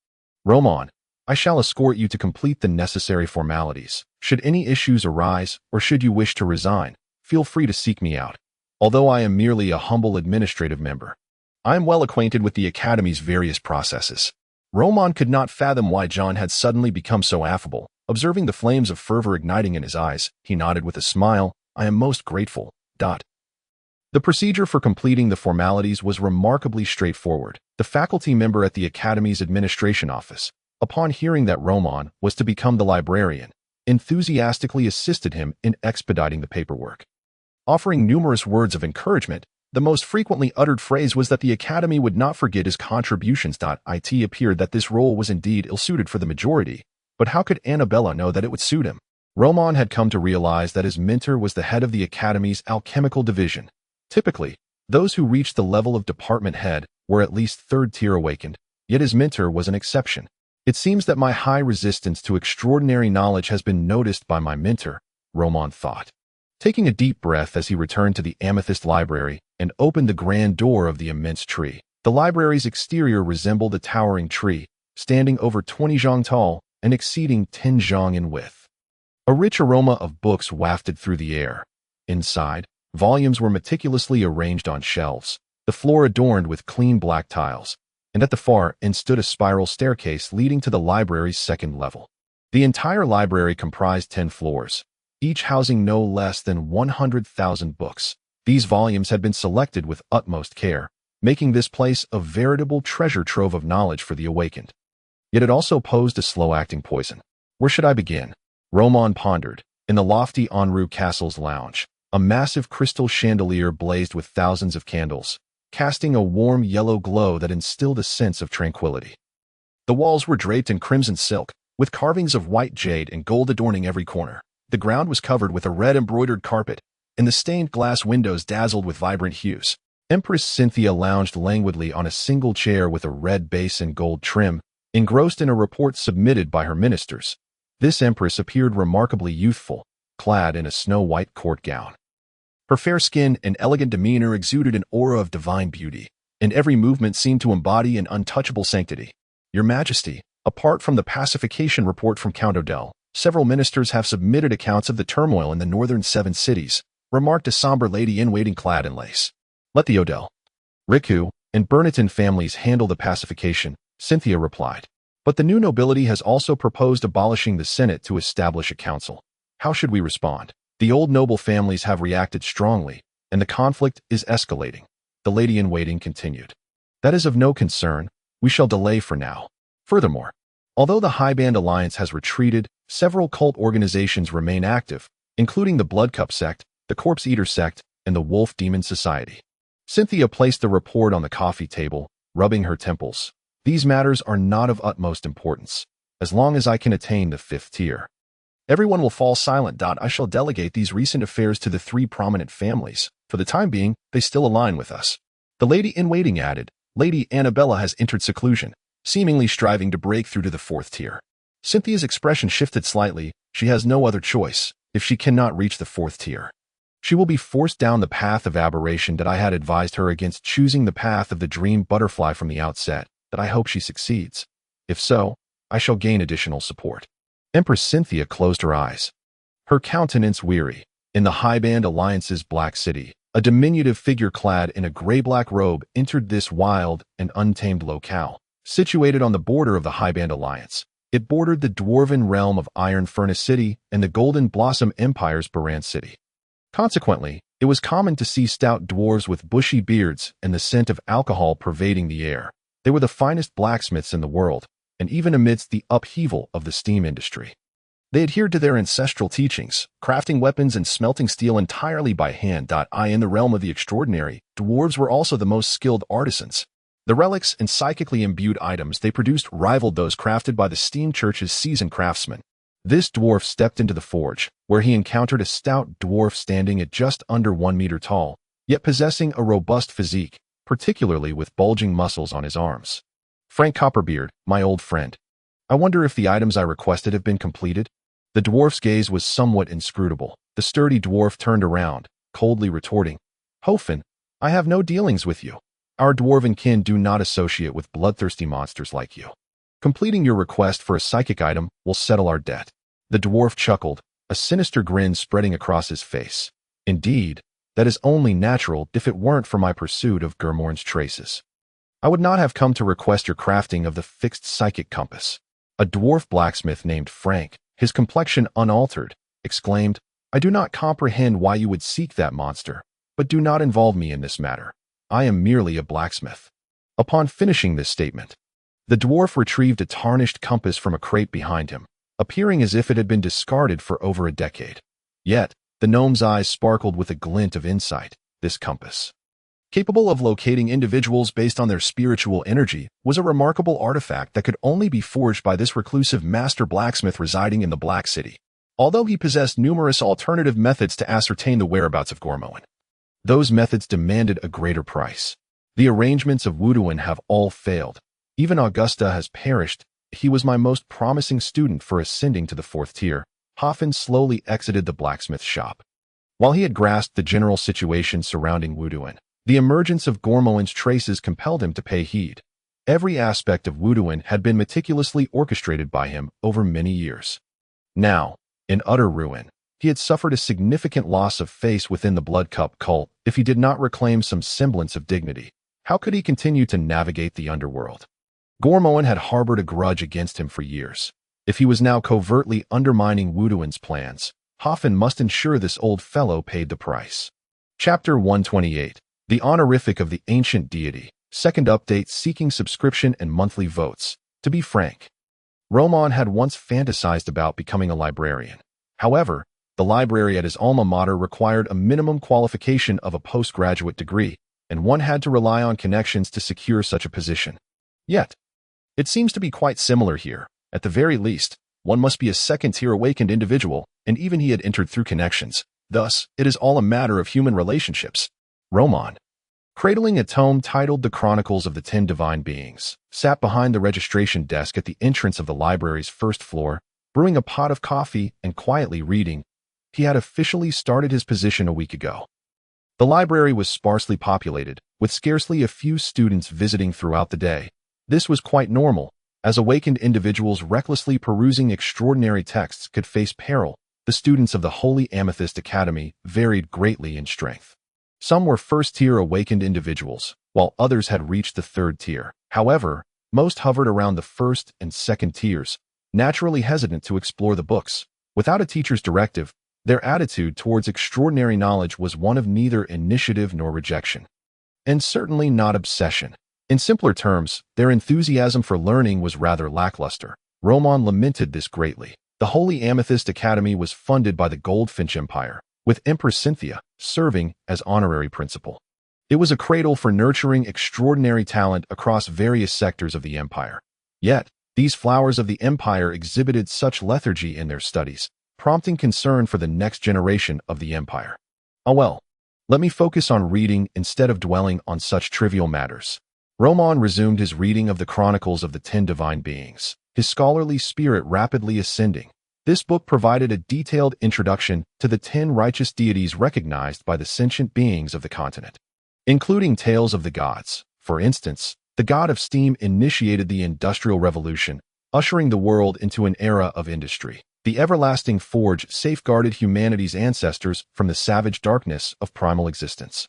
Roman, I shall escort you to complete the necessary formalities. Should any issues arise, or should you wish to resign, feel free to seek me out. Although I am merely a humble administrative member, I am well acquainted with the Academy's various processes. Roman could not fathom why John had suddenly become so affable. Observing the flames of fervor igniting in his eyes, he nodded with a smile. I am most grateful. The procedure for completing the formalities was remarkably straightforward. The faculty member at the Academy's administration office, upon hearing that Roman was to become the librarian, enthusiastically assisted him in expediting the paperwork. Offering numerous words of encouragement, the most frequently uttered phrase was that the Academy would not forget his contributions. It appeared that this role was indeed ill-suited for the majority, but how could Annabella know that it would suit him? Roman had come to realize that his mentor was the head of the Academy's alchemical division. Typically, those who reached the level of department head were at least third-tier awakened, yet his mentor was an exception. It seems that my high resistance to extraordinary knowledge has been noticed by my mentor, Roman thought. taking a deep breath as he returned to the amethyst library and opened the grand door of the immense tree. The library's exterior resembled a towering tree, standing over 20 zhang tall and exceeding 10 zhang in width. A rich aroma of books wafted through the air. Inside, volumes were meticulously arranged on shelves, the floor adorned with clean black tiles, and at the far end stood a spiral staircase leading to the library's second level. The entire library comprised 10 floors, each housing no less than 100,000 books. These volumes had been selected with utmost care, making this place a veritable treasure trove of knowledge for the awakened. Yet it also posed a slow-acting poison. Where should I begin? Roman pondered. In the lofty Enru Castle's lounge, a massive crystal chandelier blazed with thousands of candles, casting a warm yellow glow that instilled a sense of tranquility. The walls were draped in crimson silk, with carvings of white jade and gold adorning every corner. The ground was covered with a red embroidered carpet, and the stained glass windows dazzled with vibrant hues. Empress Cynthia lounged languidly on a single chair with a red base and gold trim, engrossed in a report submitted by her ministers. This empress appeared remarkably youthful, clad in a snow-white court gown. Her fair skin and elegant demeanor exuded an aura of divine beauty, and every movement seemed to embody an untouchable sanctity. Your Majesty, apart from the pacification report from Count Odell, several ministers have submitted accounts of the turmoil in the northern 7 cities, remarked a somber lady-in-waiting clad in lace. Let the Odell, Riku, and Burniton families handle the pacification, Cynthia replied. But the new nobility has also proposed abolishing the Senate to establish a council. How should we respond? The old noble families have reacted strongly, and the conflict is escalating. The lady-in-waiting continued. That is of no concern. We shall delay for now. Furthermore, although the Highband Alliance has retreated, several cult organizations remain active, including the Bloodcup sect, the Corpse Eater sect, and the Wolf Demon Society. Cynthia placed the report on the coffee table, rubbing her temples. These matters are not of utmost importance, as long as I can attain the 5th tier. Everyone will fall silent. I shall delegate these recent affairs to the 3 prominent families. For the time being, they still align with us. The lady-in-waiting added. Lady Annabella has entered seclusion, seemingly striving to break through to the 4th tier. Cynthia's expression shifted slightly. She has no other choice. If she cannot reach the 4th tier, she will be forced down the path of aberration that I had advised her against choosing the path of the dream butterfly from the outset, that I hope she succeeds. If so, I shall gain additional support. Empress Cynthia closed her eyes, her countenance weary. In the Highband Alliance's Black City, a diminutive figure clad in a gray-black robe entered this wild and untamed locale. Situated on the border of the Highband Alliance, it bordered the dwarven realm of Iron Furnace City and the Golden Blossom Empire's Baran City. Consequently, it was common to see stout dwarves with bushy beards and the scent of alcohol pervading the air. They were the finest blacksmiths in the world, and even amidst the upheaval of the steam industry, they adhered to their ancestral teachings, crafting weapons and smelting steel entirely by hand. In the realm of the extraordinary, dwarves were also the most skilled artisans. The relics and psychically imbued items they produced rivaled those crafted by the Steam Church's seasoned craftsmen. This dwarf stepped into the forge, where he encountered a stout dwarf standing at just under 1 meter tall, yet possessing a robust physique, particularly with bulging muscles on his arms. Frank Copperbeard, my old friend. I wonder if the items I requested have been completed? The dwarf's gaze was somewhat inscrutable. The sturdy dwarf turned around, coldly retorting, Hofen, I have no dealings with you. Our dwarven kin do not associate with bloodthirsty monsters like you. Completing your request for a psychic item will settle our debt. The dwarf chuckled, a sinister grin spreading across his face. Indeed, that is only natural if it weren't for my pursuit of Gurmorn's traces. I would not have come to request your crafting of the fixed psychic compass. A dwarf blacksmith named Frank, his complexion unaltered, exclaimed, I do not comprehend why you would seek that monster, but do not involve me in this matter. I am merely a blacksmith. Upon finishing this statement, the dwarf retrieved a tarnished compass from a crate behind him, appearing as if it had been discarded for over a decade. Yet, the gnome's eyes sparkled with a glint of insight. This compass, capable of locating individuals based on their spiritual energy, was a remarkable artifact that could only be forged by this reclusive master blacksmith residing in the Black City. Although he possessed numerous alternative methods to ascertain the whereabouts of Gormoen, those methods demanded a greater price. The arrangements of Wuduan have all failed. Even Augusta has perished. He was my most promising student for ascending to the 4th tier. Hoffen slowly exited the blacksmith shop. While he had grasped the general situation surrounding Wuduan, the emergence of Gormoan's traces compelled him to pay heed. Every aspect of Wuduan had been meticulously orchestrated by him over many years. Now, in utter ruin, he had suffered a significant loss of face within the Blood Cup cult if he did not reclaim some semblance of dignity. How could he continue to navigate the underworld? Gormoan had harbored a grudge against him for years. If he was now covertly undermining Wuduan's plans, Hoffman must ensure this old fellow paid the price. Chapter 128. The Honorific of the Ancient Deity. Second update seeking subscription and monthly votes. To be frank, Roman had once fantasized about becoming a librarian. However, the library at his alma mater required a minimum qualification of a postgraduate degree, and one had to rely on connections to secure such a position. Yet, it seems to be quite similar here. At the very least, one must be a second-tier awakened individual, and even he had entered through connections. Thus, it is all a matter of human relationships. Roman, cradling a tome titled The Chronicles of the 10 Divine Beings, sat behind the registration desk at the entrance of the library's first floor, brewing a pot of coffee and quietly reading. He had officially started his position a week ago. The library was sparsely populated, with scarcely a few students visiting throughout the day. This was quite normal, as awakened individuals recklessly perusing extraordinary texts could face peril. The students of the Holy Amethyst Academy varied greatly in strength. Some were first-tier awakened individuals, while others had reached the third tier. However, most hovered around the first and second tiers, naturally hesitant to explore the books. Without a teacher's directive, their attitude towards extraordinary knowledge was one of neither initiative nor rejection, and certainly not obsession. In simpler terms, their enthusiasm for learning was rather lackluster. Roman lamented this greatly. The Holy Amethyst Academy was funded by the Goldfinch Empire, with Empress Cynthia serving as honorary principal. It was a cradle for nurturing extraordinary talent across various sectors of the empire. Yet, these flowers of the empire exhibited such lethargy in their studies, prompting concern for the next generation of the empire. Oh well, let me focus on reading instead of dwelling on such trivial matters. Roman resumed his reading of the Chronicles of the 10 Divine Beings, his scholarly spirit rapidly ascending. This book provided a detailed introduction to the 10 righteous deities recognized by the sentient beings of the continent, including tales of the gods. For instance, the god of steam initiated the Industrial Revolution, ushering the world into an era of industry. The everlasting forge safeguarded humanity's ancestors from the savage darkness of primal existence,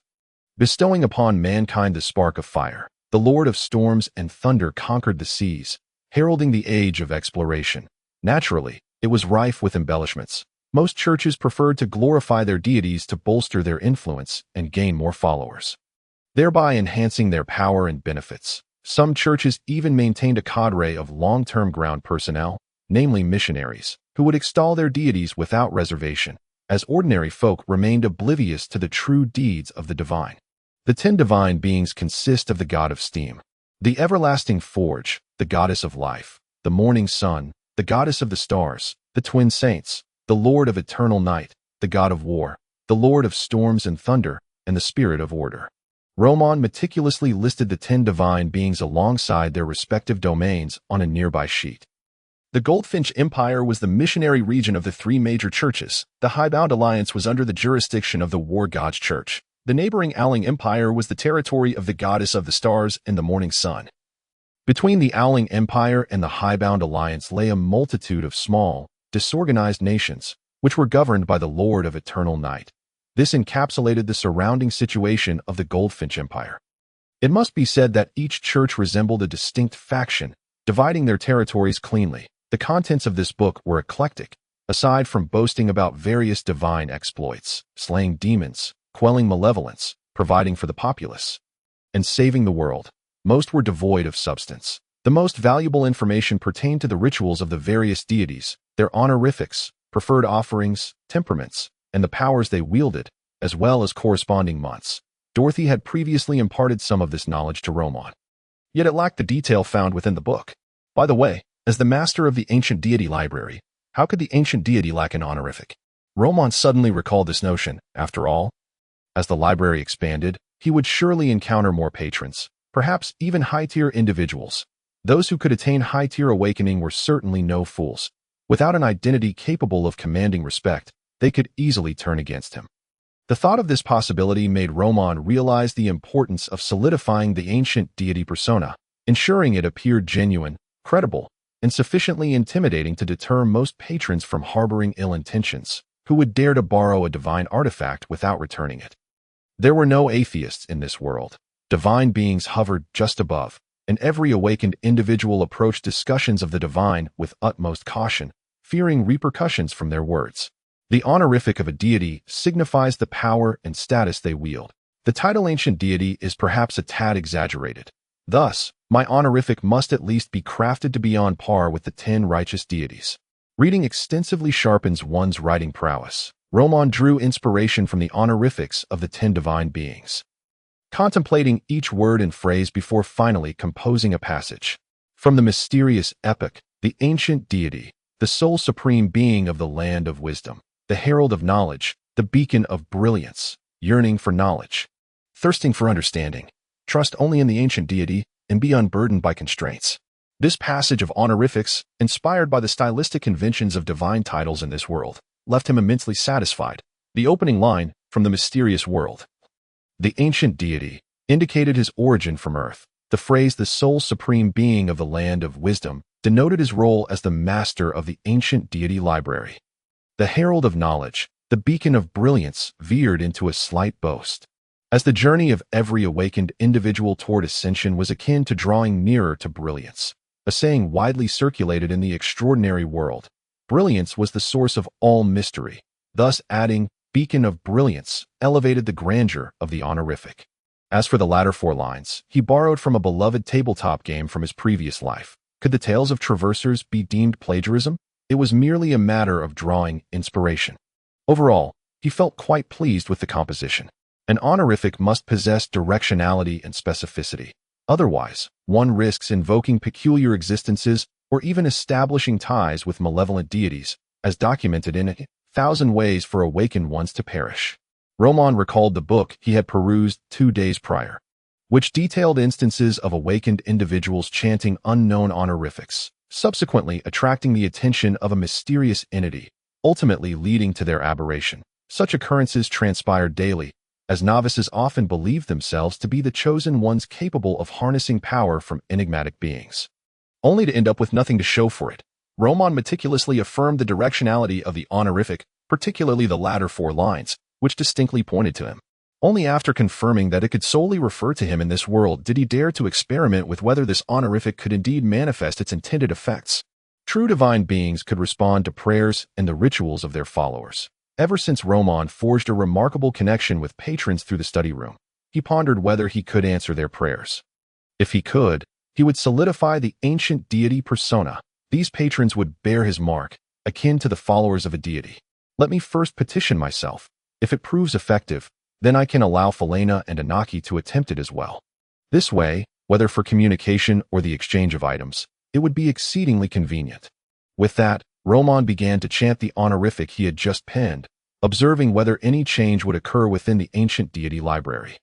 bestowing upon mankind the spark of fire. The Lord of storms and thunder conquered the seas, heralding the age of exploration. Naturally, it was rife with embellishments. Most churches preferred to glorify their deities to bolster their influence and gain more followers, thereby enhancing their power and benefits. Some churches even maintained a cadre of long-term ground personnel, namely missionaries, who would extol their deities without reservation, as ordinary folk remained oblivious to the true deeds of the divine. The 10 divine beings consist of the god of steam, the everlasting forge, the goddess of life, the morning sun, the goddess of the stars, the twin saints, the lord of eternal night, the god of war, the lord of storms and thunder, and the spirit of order. Roman meticulously listed the 10 divine beings alongside their respective domains on a nearby sheet. The Goldfinch Empire was the missionary region of the 3 major churches. The Highbound Alliance was under the jurisdiction of the War God's Church. The neighboring Owling Empire was the territory of the goddess of the stars and the morning sun. Between the Owling Empire and the Highbound Alliance lay a multitude of small, disorganized nations, which were governed by the Lord of Eternal Night. This encapsulated the surrounding situation of the Goldfinch Empire. It must be said that each church resembled a distinct faction, dividing their territories cleanly. The contents of this book were eclectic. Aside from boasting about various divine exploits, slaying demons, quelling malevolence, providing for the populace, and saving the world, most were devoid of substance. The most valuable information pertained to the rituals of the various deities, their honorifics, preferred offerings, temperaments, and the powers they wielded, as well as corresponding months. Dorothy had previously imparted some of this knowledge to Roman, yet it lacked the detail found within the book. By the way, as the master of the ancient deity library, how could the ancient deity lack an honorific? Roman suddenly recalled this notion. After all, as the library expanded, he would surely encounter more patrons, perhaps even high-tier individuals. Those who could attain high-tier awakening were certainly no fools. Without an identity capable of commanding respect, they could easily turn against him. The thought of this possibility made Roman realize the importance of solidifying the ancient deity persona, ensuring it appeared genuine, credible, and sufficiently intimidating to deter most patrons from harboring ill intentions, who would dare to borrow a divine artifact without returning it. There were no atheists in this world. Divine beings hovered just above, and every awakened individual approached discussions of the divine with utmost caution, fearing repercussions from their words. The honorific of a deity signifies the power and status they wield. The title ancient deity is perhaps a tad exaggerated. Thus, my honorific must at least be crafted to be on par with the 10 righteous deities. Reading extensively sharpens one's writing prowess. Roman drew inspiration from the honorifics of the 10 divine beings, contemplating each word and phrase before finally composing a passage. From the mysterious epic, the ancient deity, the sole supreme being of the land of wisdom, the herald of knowledge, the beacon of brilliance, yearning for knowledge, thirsting for understanding, trust only in the ancient deity, and be unburdened by constraints. This passage of honorifics, inspired by the stylistic conventions of divine titles in this world, left him immensely satisfied. The opening line, from the mysterious world, the ancient deity, indicated his origin from Earth. The phrase the sole supreme being of the land of wisdom denoted his role as the master of the ancient deity library. The herald of knowledge, the beacon of brilliance, veered into a slight boast, as the journey of every awakened individual toward ascension was akin to drawing nearer to brilliance, a saying widely circulated in the extraordinary world. Brilliance was the source of all mystery, thus adding beacon of brilliance elevated the grandeur of the honorific. As for the latter 4 lines, he borrowed from a beloved tabletop game from his previous life. Could the tales of traversers be deemed plagiarism? It was merely a matter of drawing inspiration. Overall, he felt quite pleased with the composition. An honorific must possess directionality and specificity. Otherwise, one risks invoking peculiar existences or even establishing ties with malevolent deities, as documented in 1,000 Ways for Awakened Ones to Perish. Roman recalled the book he had perused 2 days prior, which detailed instances of awakened individuals chanting unknown honorifics, subsequently attracting the attention of a mysterious entity, ultimately leading to their aberration. Such occurrences transpired daily, as novices often believed themselves to be the chosen ones capable of harnessing power from enigmatic beings, only to end up with nothing to show for it. Roman meticulously affirmed the directionality of the honorific, particularly the latter 4 lines, which distinctly pointed to him. Only after confirming that it could solely refer to him in this world did he dare to experiment with whether this honorific could indeed manifest its intended effects. True divine beings could respond to prayers and the rituals of their followers. Ever since Roman forged a remarkable connection with patrons through the study room, he pondered whether he could answer their prayers. If he could, he would solidify the ancient deity persona. These patrons would bear his mark, akin to the followers of a deity. Let me first petition myself. If it proves effective, then I can allow Felena and Anaki to attempt it as well. This way, whether for communication or the exchange of items, it would be exceedingly convenient. With that, Roman began to chant the honorific he had just penned, observing whether any change would occur within the ancient deity library.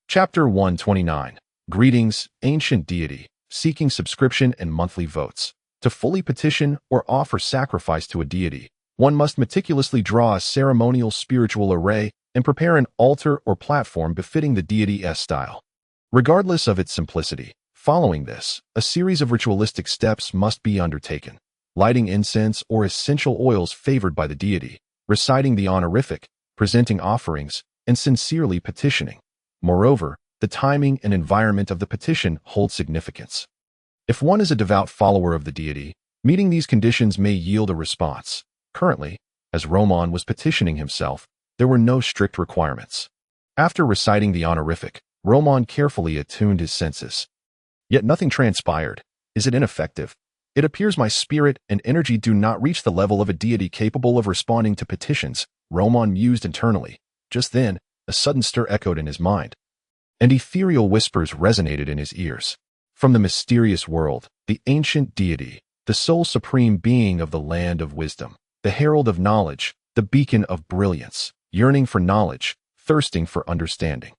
Chapter 129. Greetings, ancient deity, seeking subscription and monthly votes. To fully petition or offer sacrifice to a deity, one must meticulously draw a ceremonial spiritual array and prepare an altar or platform befitting the deity's style. Regardless of its simplicity, following this, a series of ritualistic steps must be undertaken. Lighting incense or essential oils favored by the deity, reciting the honorific, presenting offerings, and sincerely petitioning. Moreover, the timing and environment of the petition hold significance. If one is a devout follower of the deity, meeting these conditions may yield a response. Currently, as Roman was petitioning himself, there were no strict requirements. After reciting the honorific, Roman carefully attuned his senses. Yet nothing transpired. Is it ineffective? It appears my spirit and energy do not reach the level of a deity capable of responding to petitions, Roman mused internally. Just then, a sudden stir echoed in his mind, and ethereal whispers resonated in his ears. From the mysterious world, the ancient deity, the sole supreme being of the land of wisdom, the herald of knowledge, the beacon of brilliance, yearning for knowledge, thirsting for understanding.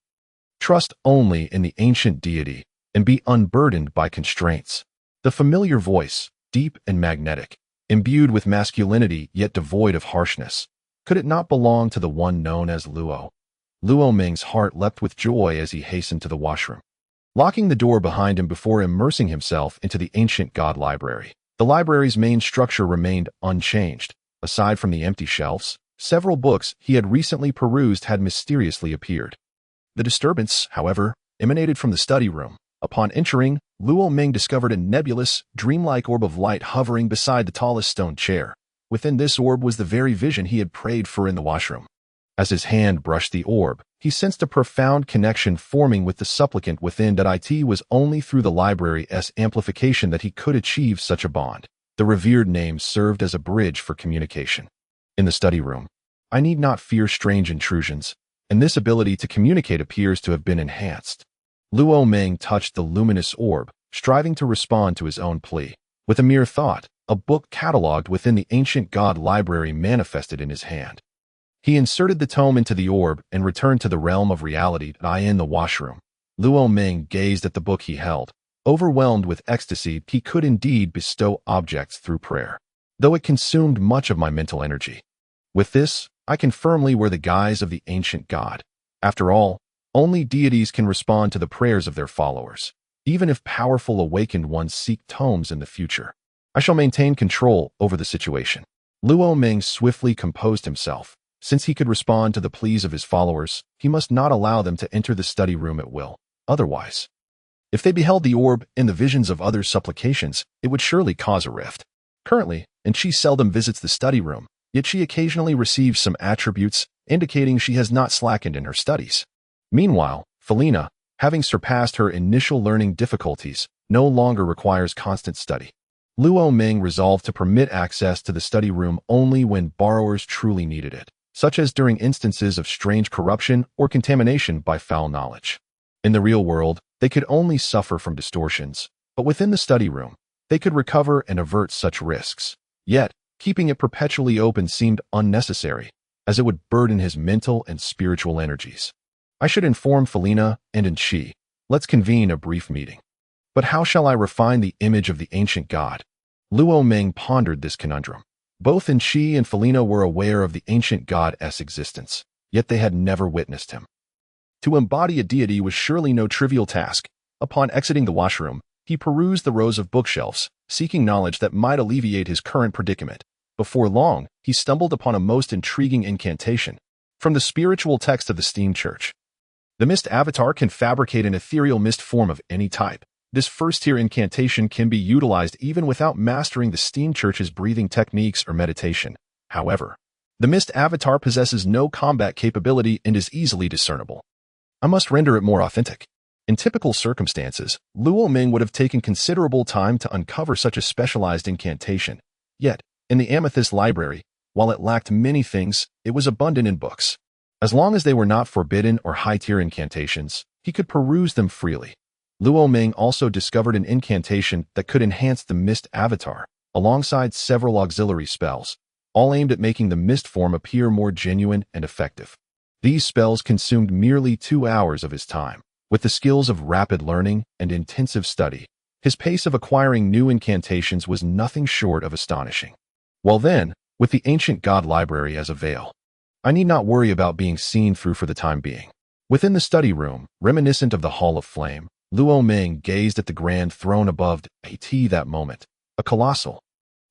Trust only in the ancient deity and be unburdened by constraints. The familiar voice, deep and magnetic, imbued with masculinity yet devoid of harshness. Could it not belong to the one known as Luo? Luo Ming's heart leapt with joy as he hastened to the washroom, locking the door behind him before immersing himself into the ancient god library. The library's main structure remained unchanged. Aside from the empty shelves, several books he had recently perused had mysteriously appeared. The disturbance, however, emanated from the study room. Upon entering, Luo Ming discovered a nebulous, dreamlike orb of light hovering beside the tallest stone chair. Within this orb was the very vision he had prayed for in the washroom. As his hand brushed the orb, he sensed a profound connection forming with the supplicant within. It was only through the library's amplification that he could achieve such a bond. The revered name served as a bridge for communication. In the study room, I need not fear strange intrusions, and this ability to communicate appears to have been enhanced. Luo Ming touched the luminous orb, striving to respond to his own plea. With a mere thought, a book catalogued within the ancient god library manifested in his hand. He inserted the tome into the orb and returned to the realm of reality. In the washroom, Luo Ming gazed at the book he held. Overwhelmed with ecstasy, he could indeed bestow objects through prayer, though it consumed much of my mental energy. With this, I confirm we're the guise of the ancient god. After all, only deities can respond to the prayers of their followers, even if powerful awakened ones seek tomes in the future. I shall maintain control over the situation. Luo Ming swiftly composed himself. Since he could respond to the pleas of his followers, he must not allow them to enter the study room at will. Otherwise, if they beheld the orb in the visions of others' supplications, it would surely cause a rift. Currently, she seldom visits the study room, yet she occasionally receives some attributes indicating she has not slackened in her studies. Meanwhile, Felina, having surpassed her initial learning difficulties, no longer requires constant study. Luo Ming resolved to permit access to the study room only when borrowers truly needed it, such as during instances of strange corruption or contamination by foul knowledge. In the real world, they could only suffer from distortions, but within the study room, they could recover and avert such risks. Yet, keeping it perpetually open seemed unnecessary, as it would burden his mental and spiritual energies. I should inform Felina and Enchi. Let's convene a brief meeting. But how shall I refine the image of the ancient god? Luo Ming pondered this conundrum. Both Enchi and Felina were aware of the ancient god's existence, yet they had never witnessed him. To embody a deity was surely no trivial task. Upon exiting the washroom, he perused the rows of bookshelves, seeking knowledge that might alleviate his current predicament. Before long, he stumbled upon a most intriguing incantation from the spiritual text of the Steam Church. The mist avatar can fabricate an ethereal mist form of any type. This first-tier incantation can be utilized even without mastering the Steam Church's breathing techniques or meditation. However, the mist avatar possesses no combat capability and is easily discernible. I must render it more authentic. In typical circumstances, Luo Ming would have taken considerable time to uncover such a specialized incantation. Yet, in the Amethyst Library, while it lacked many things, it was abundant in books. As long as they were not forbidden or high-tier incantations, he could peruse them freely. Luo Ming also discovered an incantation that could enhance the mist avatar, alongside several auxiliary spells, all aimed at making the mist form appear more genuine and effective. These spells consumed merely 2 hours of his time. With the skills of rapid learning and intensive study, his pace of acquiring new incantations was nothing short of astonishing. Well then, with the ancient god library as a veil, I need not worry about being seen through for the time being. Within the study room, reminiscent of the Hall of Flame, Luo Ming gazed at the grand throne above it. That moment, a colossal,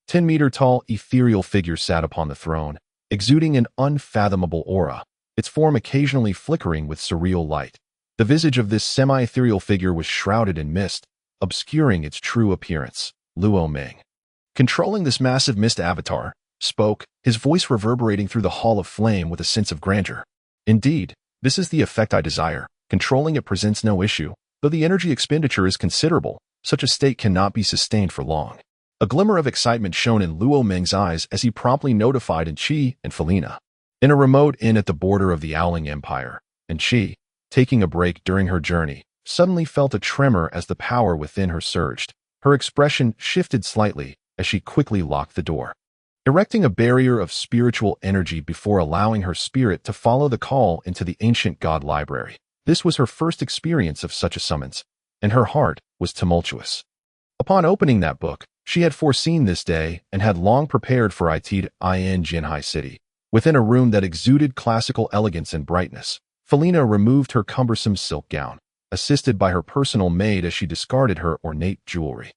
10-meter-tall ethereal figure sat upon the throne, exuding an unfathomable aura, its form occasionally flickering with surreal light. The visage of this semi-ethereal figure was shrouded in mist, obscuring its true appearance. Luo Ming, controlling this massive mist avatar, spoke, his voice reverberating through the Hall of Flame with a sense of grandeur. Indeed, this is the effect I desire. Controlling it presents no issue, though the energy expenditure is considerable. Such a state cannot be sustained for long. A glimmer of excitement shone in Luo Ming's eyes as he promptly notified Enchi and Felina. In a remote inn at the border of the Owling Empire, Enchi, taking a break during her journey, suddenly felt a tremor as the power within her surged. Her expression shifted slightly as she quickly locked the door, erecting a barrier of spiritual energy before allowing her spirit to follow the call into the ancient god library. This was her first experience of such a summons, and her heart was tumultuous. Upon opening that book, she had foreseen this day and had long prepared for it in Jinhai City. Within a room that exuded classical elegance and brightness, Felina removed her cumbersome silk gown, assisted by her personal maid as she discarded her ornate jewelry.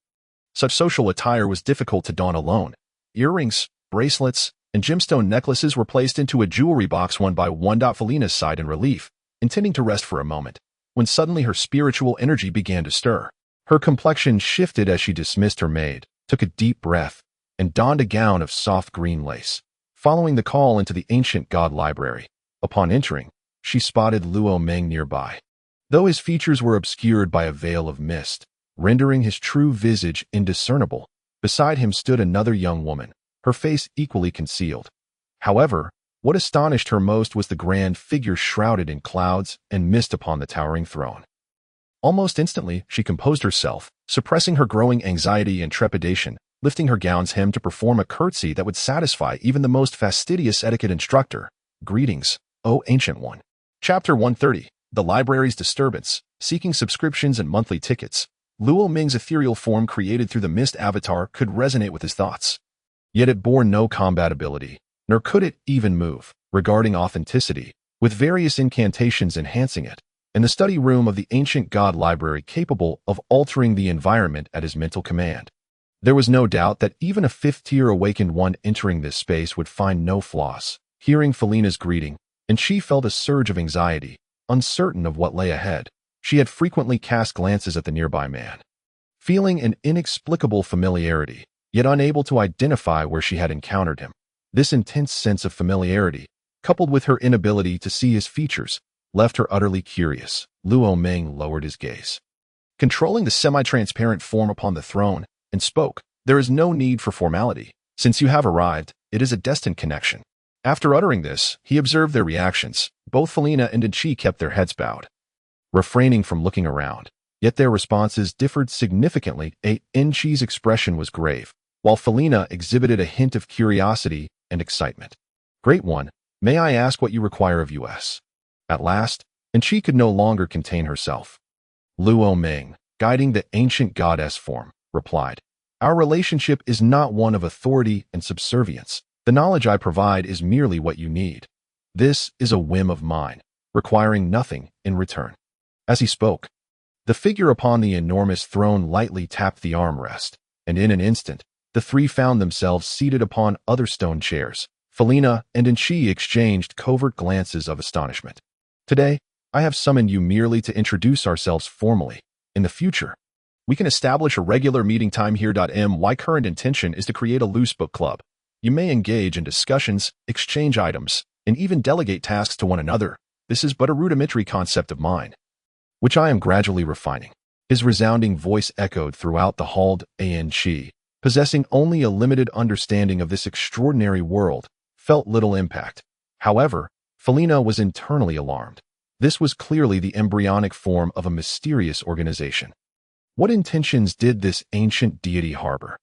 Such social attire was difficult to don alone. Earrings, bracelets, and gemstone necklaces were placed into a jewelry box one by one. Felina sighed in relief, intending to rest for a moment, when suddenly her spiritual energy began to stir. Her complexion shifted as she dismissed her maid, took a deep breath, and donned a gown of soft green lace. Following the call into the ancient god library, upon entering, she spotted Luo Meng nearby. Though his features were obscured by a veil of mist, rendering his true visage indiscernible, beside him stood another young woman, her face equally concealed. However, what astonished her most was the grand figure shrouded in clouds and mist upon the towering throne. Almost instantly, she composed herself, suppressing her growing anxiety and trepidation, lifting her gown's hem to perform a curtsy that would satisfy even the most fastidious etiquette instructor. "Greetings, O Ancient One." Chapter 130. The Library's Disturbance. Seeking subscriptions and monthly tickets. Luo Ming's ethereal form created through the mist avatar could resonate with his thoughts. Yet it bore no compatibility, nor could it even move, regarding authenticity, with various incantations enhancing it, and the study room of the ancient god library capable of altering the environment at his mental command. There was no doubt that even a fifth-tier awakened one entering this space would find no flaws. Hearing Felina's greeting, and she felt a surge of anxiety, uncertain of what lay ahead. She had frequently cast glances at the nearby man, feeling an inexplicable familiarity, yet unable to identify where she had encountered him. This intense sense of familiarity, coupled with her inability to see his features, left her utterly curious. Luo Meng lowered his gaze, controlling the semi-transparent form upon the throne, and spoke. "There is no need for formality. Since you have arrived, it is a destined connection." After uttering this, he observed their reactions. Both Felina and Enchi kept their heads bowed, refraining from looking around. Yet their responses differed significantly. Enchi's expression was grave, while Felina exhibited a hint of curiosity and excitement. "Great One, may I ask what you require of us?" At last, Enchi could no longer contain herself. Luo Meng, guiding the ancient goddess form, replied, "Our relationship is not one of authority and subservience. The knowledge I provide is merely what you need. This is a whim of mine, requiring nothing in return." As he spoke, the figure upon the enormous throne lightly tapped the armrest, and in an instant, the three found themselves seated upon other stone chairs. Felina and Enchi exchanged covert glances of astonishment. "Today, I have summoned you merely to introduce ourselves formally. In the future, we can establish a regular meeting time here. My current intention is to create a loose book club. You may engage in discussions, exchange items, and even delegate tasks to one another. This is but a rudimentary concept of mine, which I am gradually refining." His resounding voice echoed throughout the hall. Enchi, possessing only a limited understanding of this extraordinary world, felt little impact. However, Felina was internally alarmed. This was clearly the embryonic form of a mysterious organization. What intentions did this ancient deity harbor?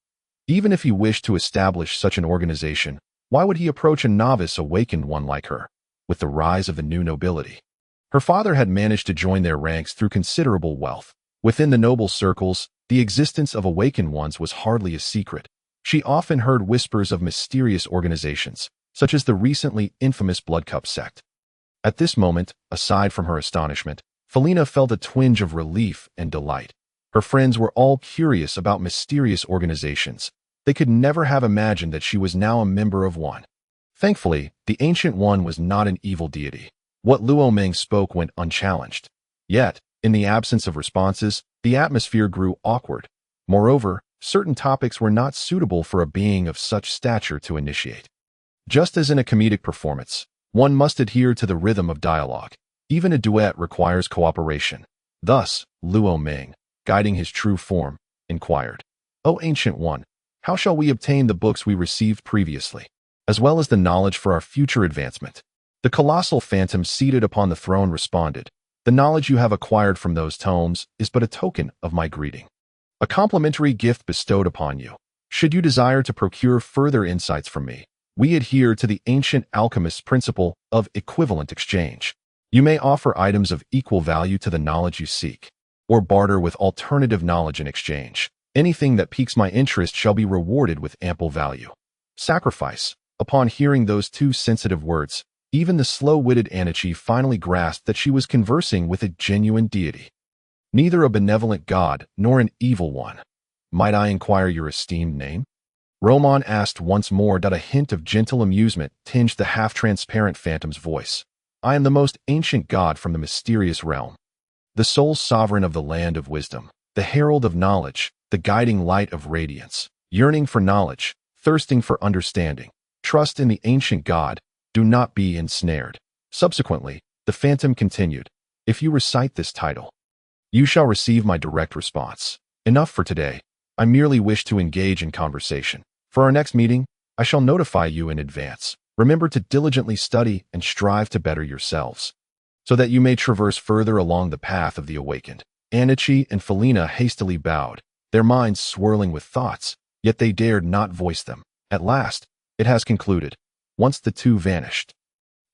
Even if he wished to establish such an organization, why would he approach a novice awakened one like her? With the rise of the new nobility, her father had managed to join their ranks through considerable wealth. Within the noble circles, the existence of awakened ones was hardly a secret. She often heard whispers of mysterious organizations, such as the recently infamous Blood Cup sect. At this moment, aside from her astonishment, Felina felt a twinge of relief and delight. Her friends were all curious about mysterious organizations. They could never have imagined that she was now a member of one. Thankfully, the Ancient One was not an evil deity. What Luo Meng spoke went unchallenged. Yet, in the absence of responses, the atmosphere grew awkward. Moreover, certain topics were not suitable for a being of such stature to initiate. Just as in a comedic performance, one must adhere to the rhythm of dialogue. Even a duet requires cooperation. Thus, Luo Meng, guiding his true form, inquired, "O Ancient One, how shall we obtain the books we received previously, as well as the knowledge for our future advancement?" The colossal phantom seated upon the throne responded, "The knowledge you have acquired from those tomes is but a token of my greeting, a complimentary gift bestowed upon you. Should you desire to procure further insights from me, we adhere to the ancient alchemist's principle of equivalent exchange. You may offer items of equal value to the knowledge you seek, or barter with alternative knowledge in exchange. Anything that piques my interest shall be rewarded with ample value." Sacrifice. Upon hearing those two sensitive words, Even the slow-witted Anichi finally grasped that she was conversing with a genuine deity. Neither a benevolent god nor an evil one. "Might I inquire your esteemed name?" Roman asked once more. A hint of gentle amusement tinged the half-transparent phantom's voice. "I am the most ancient god from the mysterious realm, the sole sovereign of the land of wisdom, the herald of knowledge, the guiding light of radiance, yearning for knowledge, thirsting for understanding. Trust in the ancient god, do not be ensnared." Subsequently, the phantom continued, "If you recite this title, you shall receive my direct response. Enough for today. I merely wish to engage in conversation. For our next meeting, I shall notify you in advance. Remember to diligently study and strive to better yourselves, so that you may traverse further along the path of the awakened." Anichi and Felina hastily bowed, their minds swirling with thoughts, yet they dared not voice them. At last, it has concluded. Once the two vanished,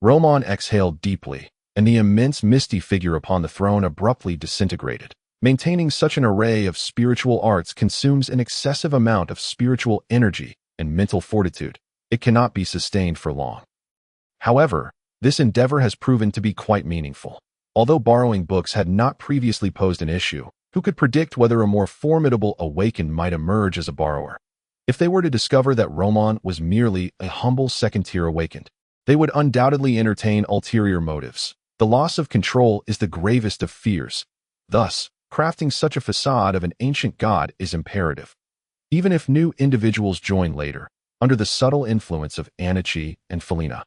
Roman exhaled deeply, and the immense misty figure upon the throne abruptly disintegrated. Maintaining such an array of spiritual arts consumes an excessive amount of spiritual energy and mental fortitude. It cannot be sustained for long. However, this endeavor has proven to be quite meaningful. Although borrowing books had not previously posed an issue, who could predict whether a more formidable awakened might emerge as a borrower? If they were to discover that Roman was merely a humble second-tier awakened, they would undoubtedly entertain ulterior motives. The loss of control is the gravest of fears. Thus, crafting such a facade of an ancient god is imperative. Even if new individuals join later, under the subtle influence of Anichi and Felina,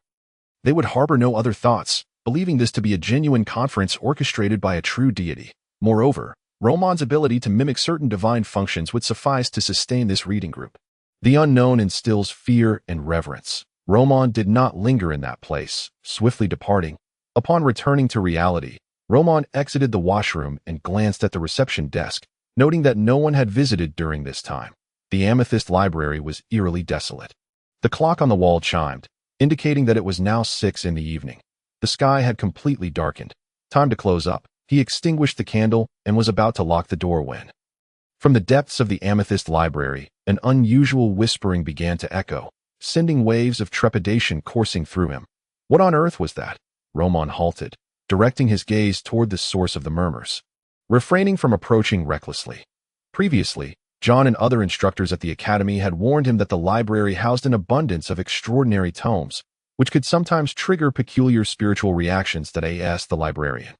they would harbor no other thoughts, believing this to be a genuine conference orchestrated by a true deity. Moreover, Roman's ability to mimic certain divine functions would suffice to sustain this reading group. The unknown instills fear and reverence. Roman did not linger in that place, swiftly departing. Upon returning to reality, Roman exited the washroom and glanced at the reception desk, noting that no one had visited during this time. The Amethyst Library was eerily desolate. The clock on the wall chimed, indicating that it was now 6 in the evening. The sky had completely darkened. Time to close up. He extinguished the candle and was about to lock the door when, from the depths of the Amethyst Library, an unusual whispering began to echo, sending waves of trepidation coursing through him. What on earth was that? Roman halted, directing his gaze toward the source of the murmurs, refraining from approaching recklessly. Previously, John and other instructors at the academy had warned him that the library housed an abundance of extraordinary tomes, which could sometimes trigger peculiar spiritual reactions that asked the librarian.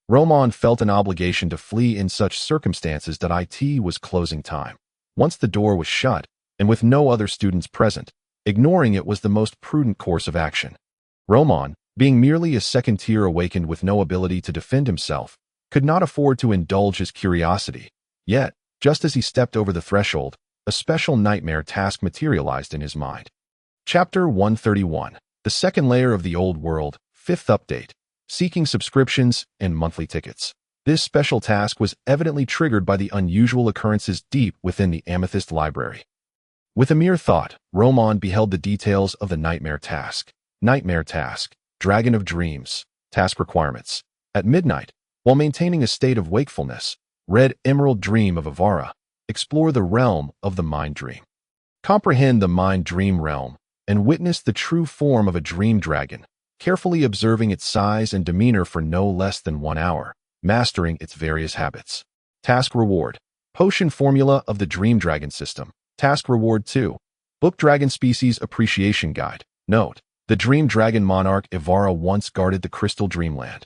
Roman felt an obligation to flee in such circumstances that it was closing time. Once the door was shut, and with no other students present, ignoring it was the most prudent course of action. Roman, being merely a second-tier awakened with no ability to defend himself, could not afford to indulge his curiosity. Yet, just as he stepped over the threshold, a special nightmare task materialized in his mind. Chapter 131. The Second Layer of the Old World, 5th Update. Seeking subscriptions and monthly tickets. This special task was evidently triggered by the unusual occurrences deep within the Amethyst Library. With a mere thought, Roman beheld the details of the nightmare task. Nightmare task. Dragon of Dreams. Task requirements. At midnight, while maintaining a state of wakefulness, Red Emerald Dream of Avara. Explore the realm of the mind dream. Comprehend the mind dream realm and witness the true form of a dream dragon, carefully observing its size and demeanor for no less than 1 hour, mastering its various habits. Task reward. Potion formula of the Dream Dragon system. Task reward 2. Book Dragon Species Appreciation Guide. Note: the Dream Dragon monarch Ivara once guarded the Crystal Dreamland.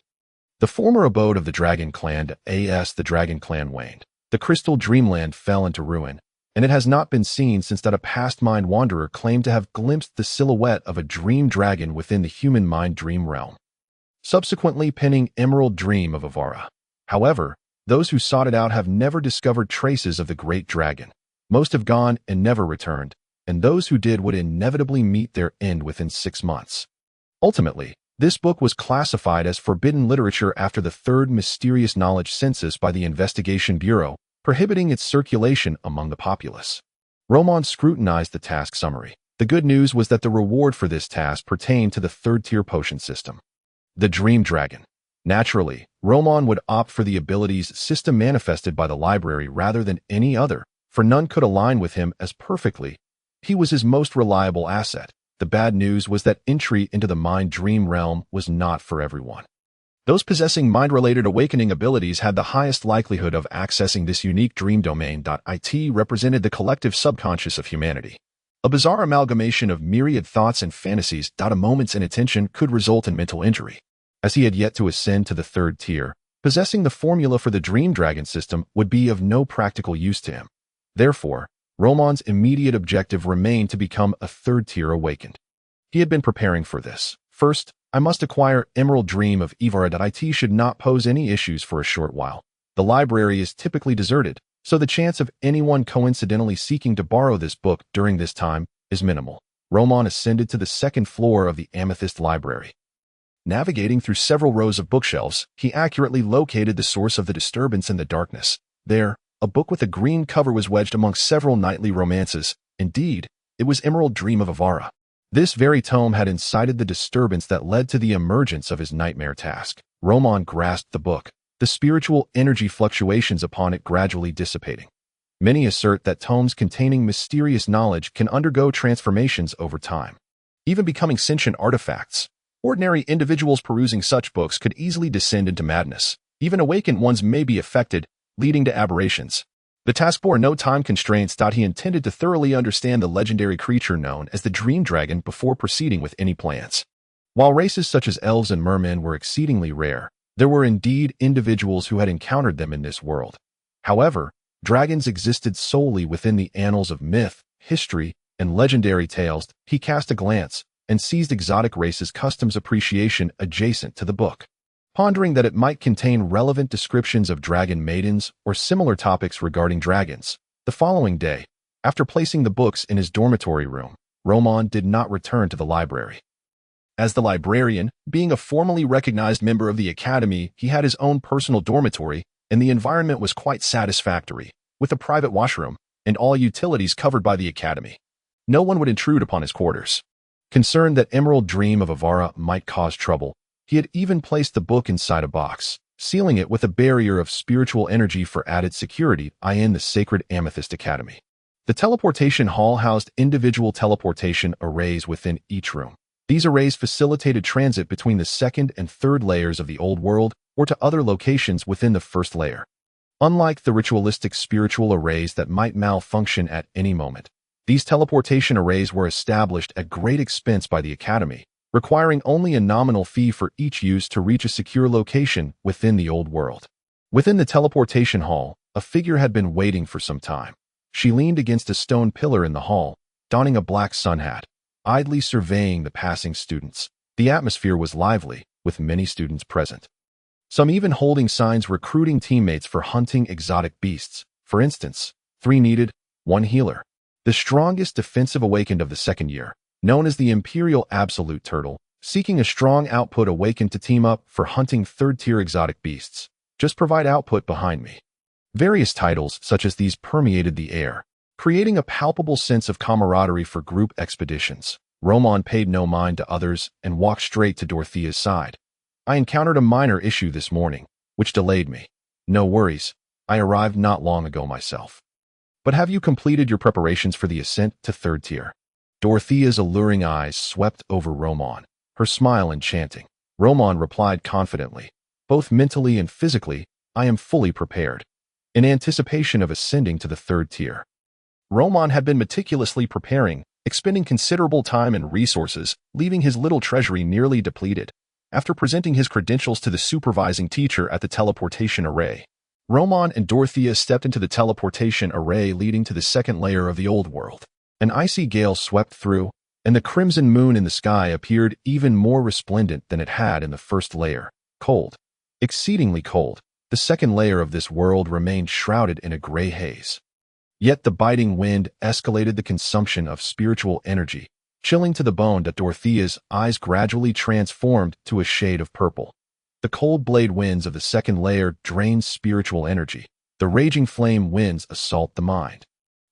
The former abode of the Dragon Clan, the Dragon Clan waned. The Crystal Dreamland fell into ruin, and it has not been seen since that a past mind wanderer claimed to have glimpsed the silhouette of a dream dragon within the human mind dream realm, subsequently penning Emerald Dream of Avara. However, those who sought it out have never discovered traces of the great dragon. Most have gone and never returned, and those who did would inevitably meet their end within 6 months. Ultimately, this book was classified as forbidden literature after the 3rd Mysterious Knowledge Census by the Investigation Bureau, prohibiting its circulation among the populace. Roman scrutinized the task summary. The good news was that the reward for this task pertained to the 3rd-tier potion system. The Dream Dragon. Naturally, Roman would opt for the abilities system manifested by the library rather than any other, for none could align with him as perfectly. He was his most reliable asset. The bad news was that entry into the mind dream realm was not for everyone. Those possessing mind-related awakening abilities had the highest likelihood of accessing this unique dream domain. It represented the collective subconscious of humanity. A bizarre amalgamation of myriad thoughts and fantasies. A moment's inattention could result in mental injury. As he had yet to ascend to the third tier, possessing the formula for the Dream Dragon system would be of no practical use to him. Therefore, Roman's immediate objective remained to become a third tier awakened. He had been preparing for this. First, I must acquire Emerald Dream of Erudite. It should not pose any issues for a short while. The library is typically deserted, so the chance of anyone coincidentally seeking to borrow this book during this time is minimal. Roman ascended to the second floor of the Amethyst Library. Navigating through several rows of bookshelves, he accurately located the source of the disturbance in the darkness. There, a book with a green cover was wedged among several knightly romances. Indeed, it was Emerald Dream of Avara. This very tome had incited the disturbance that led to the emergence of his nightmare task. Roman grasped the book, the spiritual energy fluctuations upon it gradually dissipating. Many assert that tomes containing mysterious knowledge can undergo transformations over time, even becoming sentient artifacts. Ordinary individuals perusing such books could easily descend into madness. Even awakened ones may be affected, leading to aberrations. The task bore no time constraints. He intended to thoroughly understand the legendary creature known as the Dream Dragon before proceeding with any plans. While races such as elves and mermen were exceedingly rare, there were indeed individuals who had encountered them in this world. However, dragons existed solely within the annals of myth, history, and legendary tales. He cast a glance and seized exotic races' customs appreciation adjacent to the book, pondering that it might contain relevant descriptions of dragon maidens or similar topics regarding dragons. The following day, after placing the books in his dormitory room, Roman did not return to the library. As the librarian, being a formally recognized member of the academy, he had his own personal dormitory, and the environment was quite satisfactory, with a private washroom and all utilities covered by the academy. No one would intrude upon his quarters. Concerned that Emerald Dream of Avara might cause trouble, he had even placed the book inside a box, sealing it with a barrier of spiritual energy for added security in the Sacred Amethyst Academy. The teleportation hall housed individual teleportation arrays within each room. These arrays facilitated transit between the second and third layers of the old world or to other locations within the first layer. Unlike the ritualistic spiritual arrays that might malfunction at any moment, these teleportation arrays were established at great expense by the Academy, requiring only a nominal fee for each use to reach a secure location within the old world. Within the teleportation hall, a figure had been waiting for some time. She leaned against a stone pillar in the hall, donning a black sun hat, idly surveying the passing students. The atmosphere was lively, with many students present. Some even holding signs recruiting teammates for hunting exotic beasts. For instance, 3 needed, 1 healer. The strongest defensive awakened of the second year, known as the Imperial Absolute Turtle, seeking a strong output awakened to team up for hunting third-tier exotic beasts. Just provide output behind me. Various titles such as these permeated the air, creating a palpable sense of camaraderie for group expeditions. Roman paid no mind to others and walked straight to Dorothea's side. I encountered a minor issue this morning, which delayed me. No worries, I arrived not long ago myself. But have you completed your preparations for the ascent to third tier? Dorothea's alluring eyes swept over Roman, her smile enchanting. Roman replied confidently, both mentally and physically, I am fully prepared, in anticipation of ascending to the third tier. Roman had been meticulously preparing, expending considerable time and resources, leaving his little treasury nearly depleted. After presenting his credentials to the supervising teacher at the teleportation array, Roman and Dorothea stepped into the teleportation array leading to the second layer of the old world. An icy gale swept through, and the crimson moon in the sky appeared even more resplendent than it had in the first layer. Cold, exceedingly cold, the second layer of this world remained shrouded in a gray haze. Yet the biting wind escalated the consumption of spiritual energy, chilling to the bone. Dorothea's eyes gradually transformed to a shade of purple. The cold blade winds of the second layer drain spiritual energy. The raging flame winds assault the mind,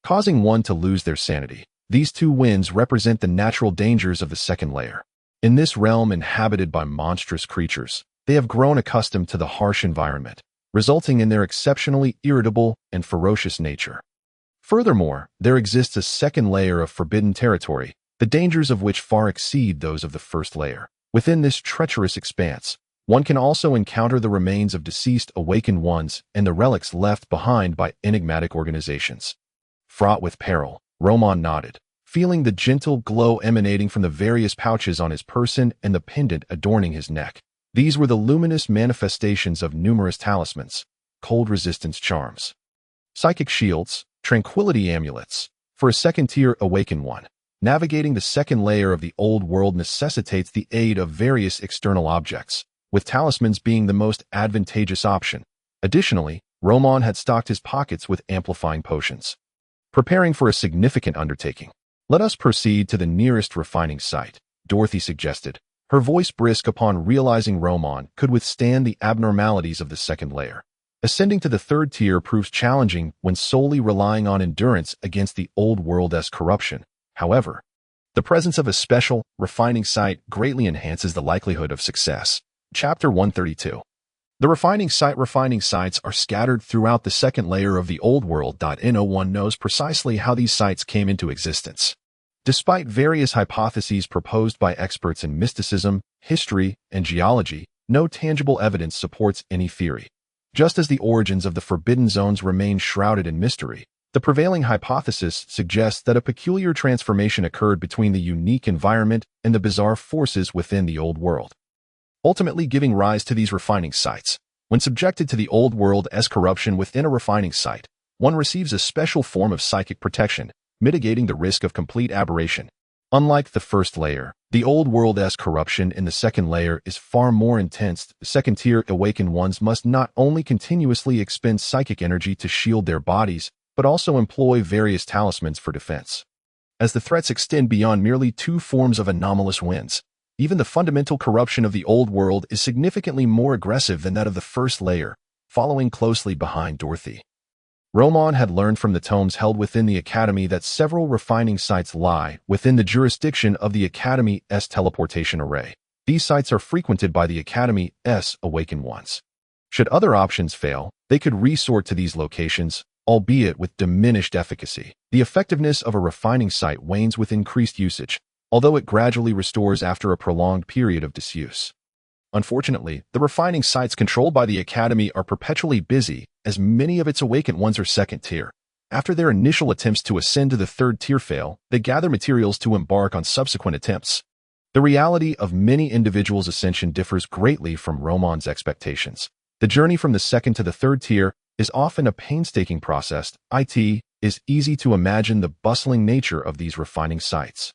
causing one to lose their sanity. These two winds represent the natural dangers of the second layer. In this realm inhabited by monstrous creatures, they have grown accustomed to the harsh environment, resulting in their exceptionally irritable and ferocious nature. Furthermore, there exists a second layer of forbidden territory, the dangers of which far exceed those of the first layer. Within this treacherous expanse, one can also encounter the remains of deceased awakened ones and the relics left behind by enigmatic organizations. Fraught with peril, Roman nodded, feeling the gentle glow emanating from the various pouches on his person and the pendant adorning his neck. These were the luminous manifestations of numerous talismans, cold resistance charms, psychic shields, tranquility amulets. For a second-tier awakened one, navigating the second layer of the old world necessitates the aid of various external objects, with talismans being the most advantageous option. Additionally, Roman had stocked his pockets with amplifying potions. Preparing for a significant undertaking, let us proceed to the nearest refining site, Dorothy suggested, her voice brisk upon realizing Roman could withstand the abnormalities of the second layer. Ascending to the third tier proves challenging when solely relying on endurance against the old world's corruption. However, the presence of a special, refining site greatly enhances the likelihood of success. Chapter 132. The refining sites are scattered throughout the second layer of the old world. No one knows precisely how these sites came into existence. Despite various hypotheses proposed by experts in mysticism, history, and geology, no tangible evidence supports any theory. Just as the origins of the Forbidden Zones remain shrouded in mystery, the prevailing hypothesis suggests that a peculiar transformation occurred between the unique environment and the bizarre forces within the old world, ultimately giving rise to these refining sites. When subjected to the old world's corruption within a refining site, one receives a special form of psychic protection, mitigating the risk of complete aberration. Unlike the first layer, the old world's corruption in the second layer is far more intense. Second-tier awakened ones must not only continuously expend psychic energy to shield their bodies, but also employ various talismans for defense. As the threats extend beyond merely two forms of anomalous winds, even the fundamental corruption of the old world is significantly more aggressive than that of the first layer, following closely behind Dorothy. Roman had learned from the tomes held within the Academy that several refining sites lie within the jurisdiction of the Academy's teleportation array. These sites are frequented by the Academy's awakened ones. Should other options fail, they could resort to these locations, albeit with diminished efficacy. The effectiveness of a refining site wanes with increased usage, although it gradually restores after a prolonged period of disuse. Unfortunately, the refining sites controlled by the Academy are perpetually busy, as many of its awakened ones are second tier. After their initial attempts to ascend to the third tier fail, they gather materials to embark on subsequent attempts. The reality of many individuals' ascension differs greatly from Roman's expectations. The journey from the second to the third tier is often a painstaking process. It is easy to imagine the bustling nature of these refining sites,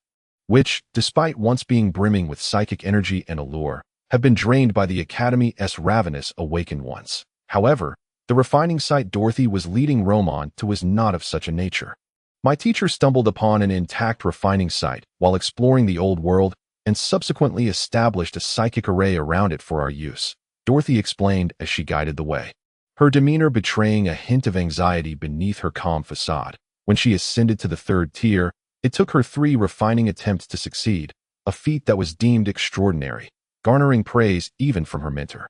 which, despite once being brimming with psychic energy and allure, have been drained by the Academy's ravenous awakened ones. However, the refining site Dorothy was leading Roman to was not of such a nature. My teacher stumbled upon an intact refining site while exploring the old world and subsequently established a psychic array around it for our use, Dorothy explained as she guided the way, her demeanor betraying a hint of anxiety beneath her calm facade. When she ascended to the third tier, it took her 3 refining attempts to succeed, a feat that was deemed extraordinary, garnering praise even from her mentor.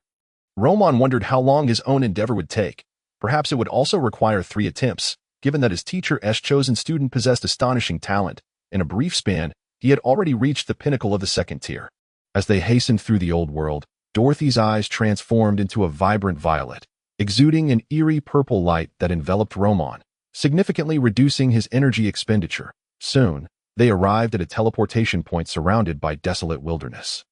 Roman wondered how long his own endeavor would take. Perhaps it would also require 3 attempts, given that his teacher's chosen student possessed astonishing talent. In a brief span, he had already reached the pinnacle of the second tier. As they hastened through the old world, Dorothy's eyes transformed into a vibrant violet, exuding an eerie purple light that enveloped Roman, significantly reducing his energy expenditure. Soon, they arrived at a teleportation point surrounded by desolate wilderness.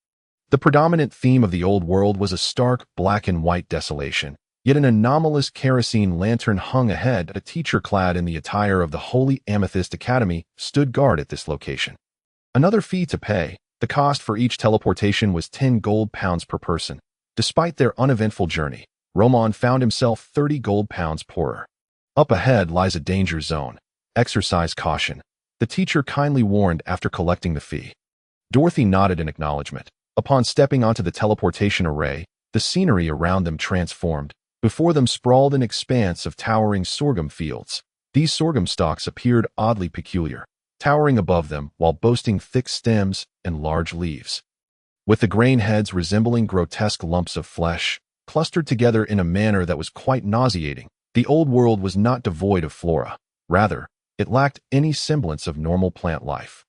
The predominant theme of the old world was a stark black and white desolation, yet an anomalous kerosene lantern hung ahead. A teacher clad in the attire of the Holy Amethyst Academy stood guard at this location. Another fee to pay, the cost for each teleportation was 10 gold pounds per person. Despite their uneventful journey, Roman found himself 30 gold pounds poorer. Up ahead lies a danger zone. Exercise caution, the teacher kindly warned after collecting the fee. Dorothy nodded in acknowledgement. Upon stepping onto the teleportation array, the scenery around them transformed. Before them sprawled an expanse of towering sorghum fields. These sorghum stalks appeared oddly peculiar, towering above them while boasting thick stems and large leaves, with the grain heads resembling grotesque lumps of flesh, clustered together in a manner that was quite nauseating. The old world was not devoid of flora. Rather, it lacked any semblance of normal plant life.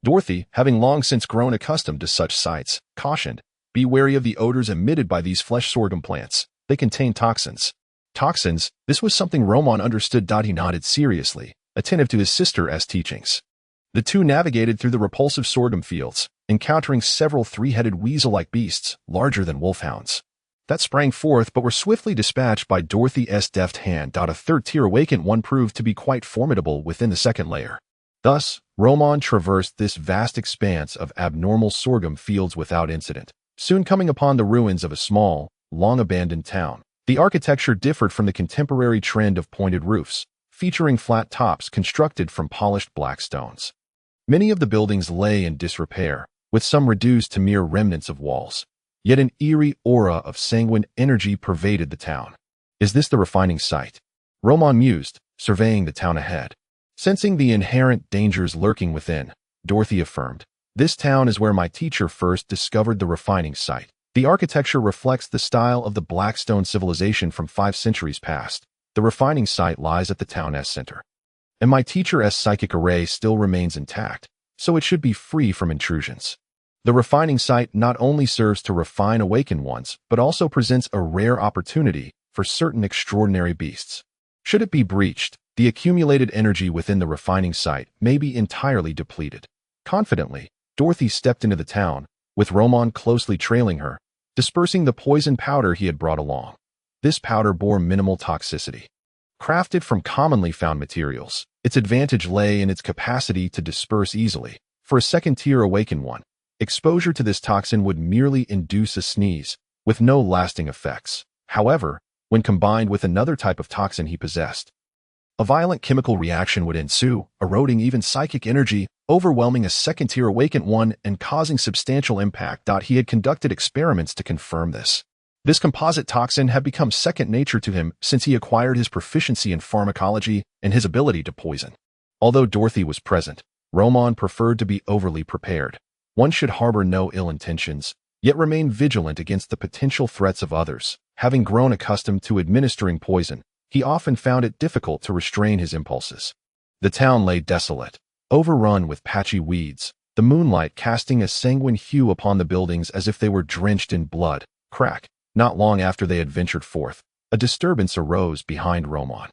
Dorothy, having long since grown accustomed to such sights, cautioned, "Be wary of the odors emitted by these flesh sorghum plants. They contain toxins." Toxins? This was something Roman understood. He nodded seriously, attentive to his sister's teachings. The two navigated through the repulsive sorghum fields, encountering several three-headed weasel-like beasts, larger than wolfhounds, that sprang forth but were swiftly dispatched by Dorothy's deft hand. A third-tier awakened one proved to be quite formidable within the second layer. Thus, Roman traversed this vast expanse of abnormal sorghum fields without incident, soon coming upon the ruins of a small, long-abandoned town. The architecture differed from the contemporary trend of pointed roofs, featuring flat tops constructed from polished black stones. Many of the buildings lay in disrepair, with some reduced to mere remnants of walls. Yet an eerie aura of sanguine energy pervaded the town. "Is this the refining site?" Roman mused, surveying the town ahead. Sensing the inherent dangers lurking within, Dorothy affirmed, "This town is where my teacher first discovered the refining site. The architecture reflects the style of the Blackstone civilization from 5 centuries past. The refining site lies at the town's center. And my teacher's psychic array still remains intact, so it should be free from intrusions. The refining site not only serves to refine awakened ones, but also presents a rare opportunity for certain extraordinary beasts. Should it be breached, the accumulated energy within the refining site may be entirely depleted." Confidently, Dorothy stepped into the town, with Roman closely trailing her, dispersing the poison powder he had brought along. This powder bore minimal toxicity. Crafted from commonly found materials, its advantage lay in its capacity to disperse easily. For a second-tier awakened one, exposure to this toxin would merely induce a sneeze, with no lasting effects. However, when combined with another type of toxin he possessed, a violent chemical reaction would ensue, eroding even psychic energy, overwhelming a second-tier awakened one and causing substantial impact. He had conducted experiments to confirm this. This composite toxin had become second nature to him since he acquired his proficiency in pharmacology and his ability to poison. Although Dorothy was present, Roman preferred to be overly prepared. One should harbor no ill intentions, yet remain vigilant against the potential threats of others. Having grown accustomed to administering poison, he often found it difficult to restrain his impulses. The town lay desolate, overrun with patchy weeds, the moonlight casting a sanguine hue upon the buildings as if they were drenched in blood. Crack. Not long after they had ventured forth, a disturbance arose behind Roman.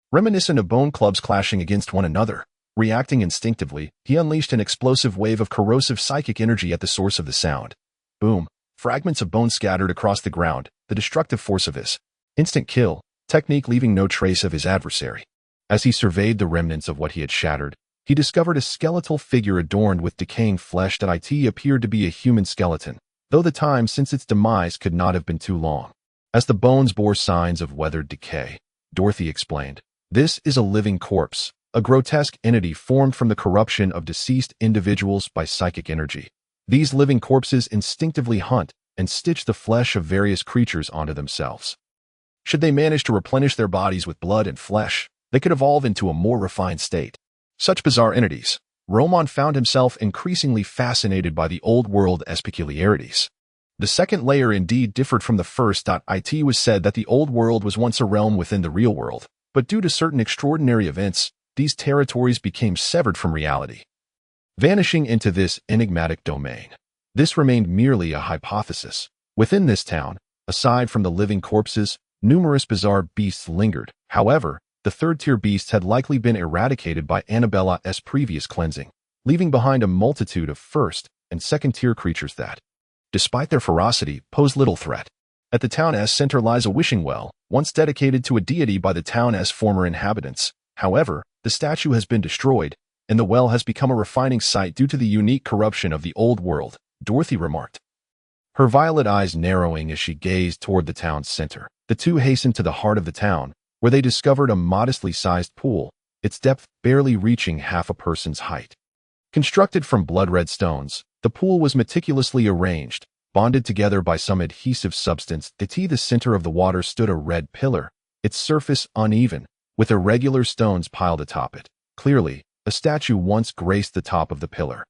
Reminiscent of bone clubs clashing against one another, reacting instinctively, he unleashed an explosive wave of corrosive psychic energy at the source of the sound. Boom. Fragments of bone scattered across the ground, the destructive force of his instant kill technique leaving no trace of his adversary. As he surveyed the remnants of what he had shattered, he discovered a skeletal figure adorned with decaying flesh that appeared to be a human skeleton, though the time since its demise could not have been too long. As the bones bore signs of weathered decay, Dorothy explained, "This is a living corpse, a grotesque entity formed from the corruption of deceased individuals by psychic energy. These living corpses instinctively hunt and stitch the flesh of various creatures onto themselves. Should they manage to replenish their bodies with blood and flesh, they could evolve into a more refined state." Such bizarre entities. Roman found himself increasingly fascinated by the old world's peculiarities. The second layer indeed differed from the first. It was said that the old world was once a realm within the real world, but due to certain extraordinary events, these territories became severed from reality, vanishing into this enigmatic domain. This remained merely a hypothesis. Within this town, aside from the living corpses, numerous bizarre beasts lingered. However, the third-tier beasts had likely been eradicated by Annabella's previous cleansing, leaving behind a multitude of first- and second-tier creatures that, despite their ferocity, pose little threat. At the town's center lies a wishing well, once dedicated to a deity by the town's former inhabitants. However, the statue has been destroyed, and the well has become a refining site due to the unique corruption of the old world, Dorothy remarked, her violet eyes narrowing as she gazed toward the town's center. The two hastened to the heart of the town, where they discovered a modestly sized pool, its depth barely reaching half a person's height. Constructed from blood-red stones, the pool was meticulously arranged, bonded together by some adhesive substance. At the center of the water stood a red pillar, its surface uneven, with irregular stones piled atop it. Clearly, a statue once graced the top of the pillar,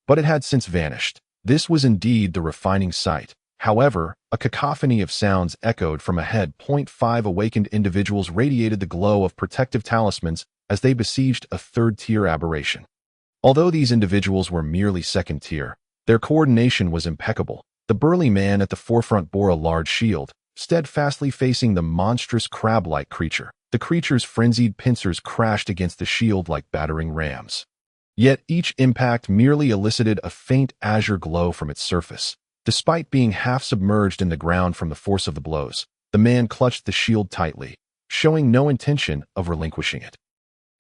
but it had since vanished. This was indeed the refining site. However, a cacophony of sounds echoed from ahead. 5 awakened individuals radiated the glow of protective talismans as they besieged a third-tier aberration. Although these individuals were merely second tier, their coordination was impeccable. The burly man at the forefront bore a large shield, steadfastly facing the monstrous crab-like creature. The creature's frenzied pincers crashed against the shield like battering rams. Yet each impact merely elicited a faint azure glow from its surface. Despite being half submerged in the ground from the force of the blows, the man clutched the shield tightly, showing no intention of relinquishing it.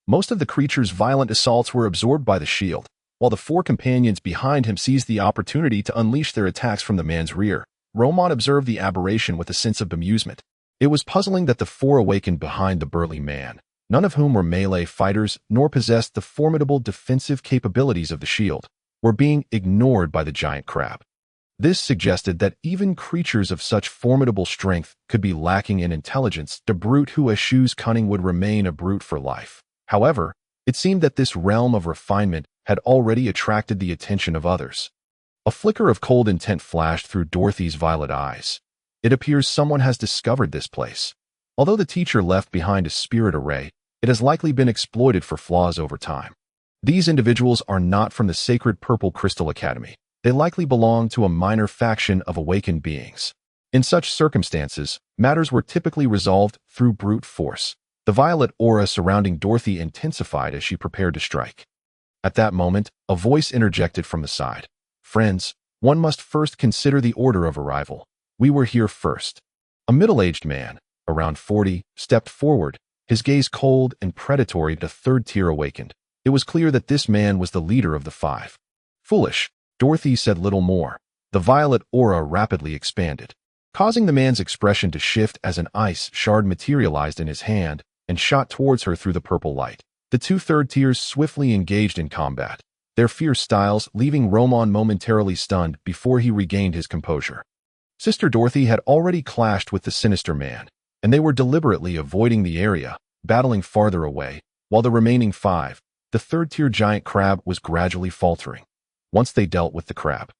Most of the creature's violent assaults were absorbed by the shield, while the four companions behind him seized the opportunity to unleash their attacks from the man's rear. Roman observed the aberration with a sense of bemusement. It was puzzling that the four awakened behind the burly man, none of whom were melee fighters nor possessed the formidable defensive capabilities of the shield, were being ignored by the giant crab. This suggested that even creatures of such formidable strength could be lacking in intelligence. The brute who eschews cunning would remain a brute for life. However, it seemed that this realm of refinement had already attracted the attention of others. A flicker of cold intent flashed through Dorothy's violet eyes. It appears someone has discovered this place. Although the teacher left behind a spirit array, it has likely been exploited for flaws over time. These individuals are not from the sacred Purple Crystal Academy. They likely belong to a minor faction of awakened beings. In such circumstances, matters were typically resolved through brute force. The violet aura surrounding Dorothy intensified as she prepared to strike. At that moment, a voice interjected from the side. "Friends, one must first consider the order of arrival. We were here first." A middle-aged man, around 40, stepped forward, his gaze cold and predatory. The third tier awakened. It was clear that this man was the leader of the five. "Foolish." Dorothy said little more. The violet aura rapidly expanded, causing the man's expression to shift as an ice shard materialized in his hand and shot towards her through the purple light. The two third tiers swiftly engaged in combat, their fierce styles leaving Roman momentarily stunned before he regained his composure. Sister Dorothy had already clashed with the sinister man, and they were deliberately avoiding the area, battling farther away, while the remaining five, the third-tier giant crab, was gradually faltering. Once they dealt with the crab,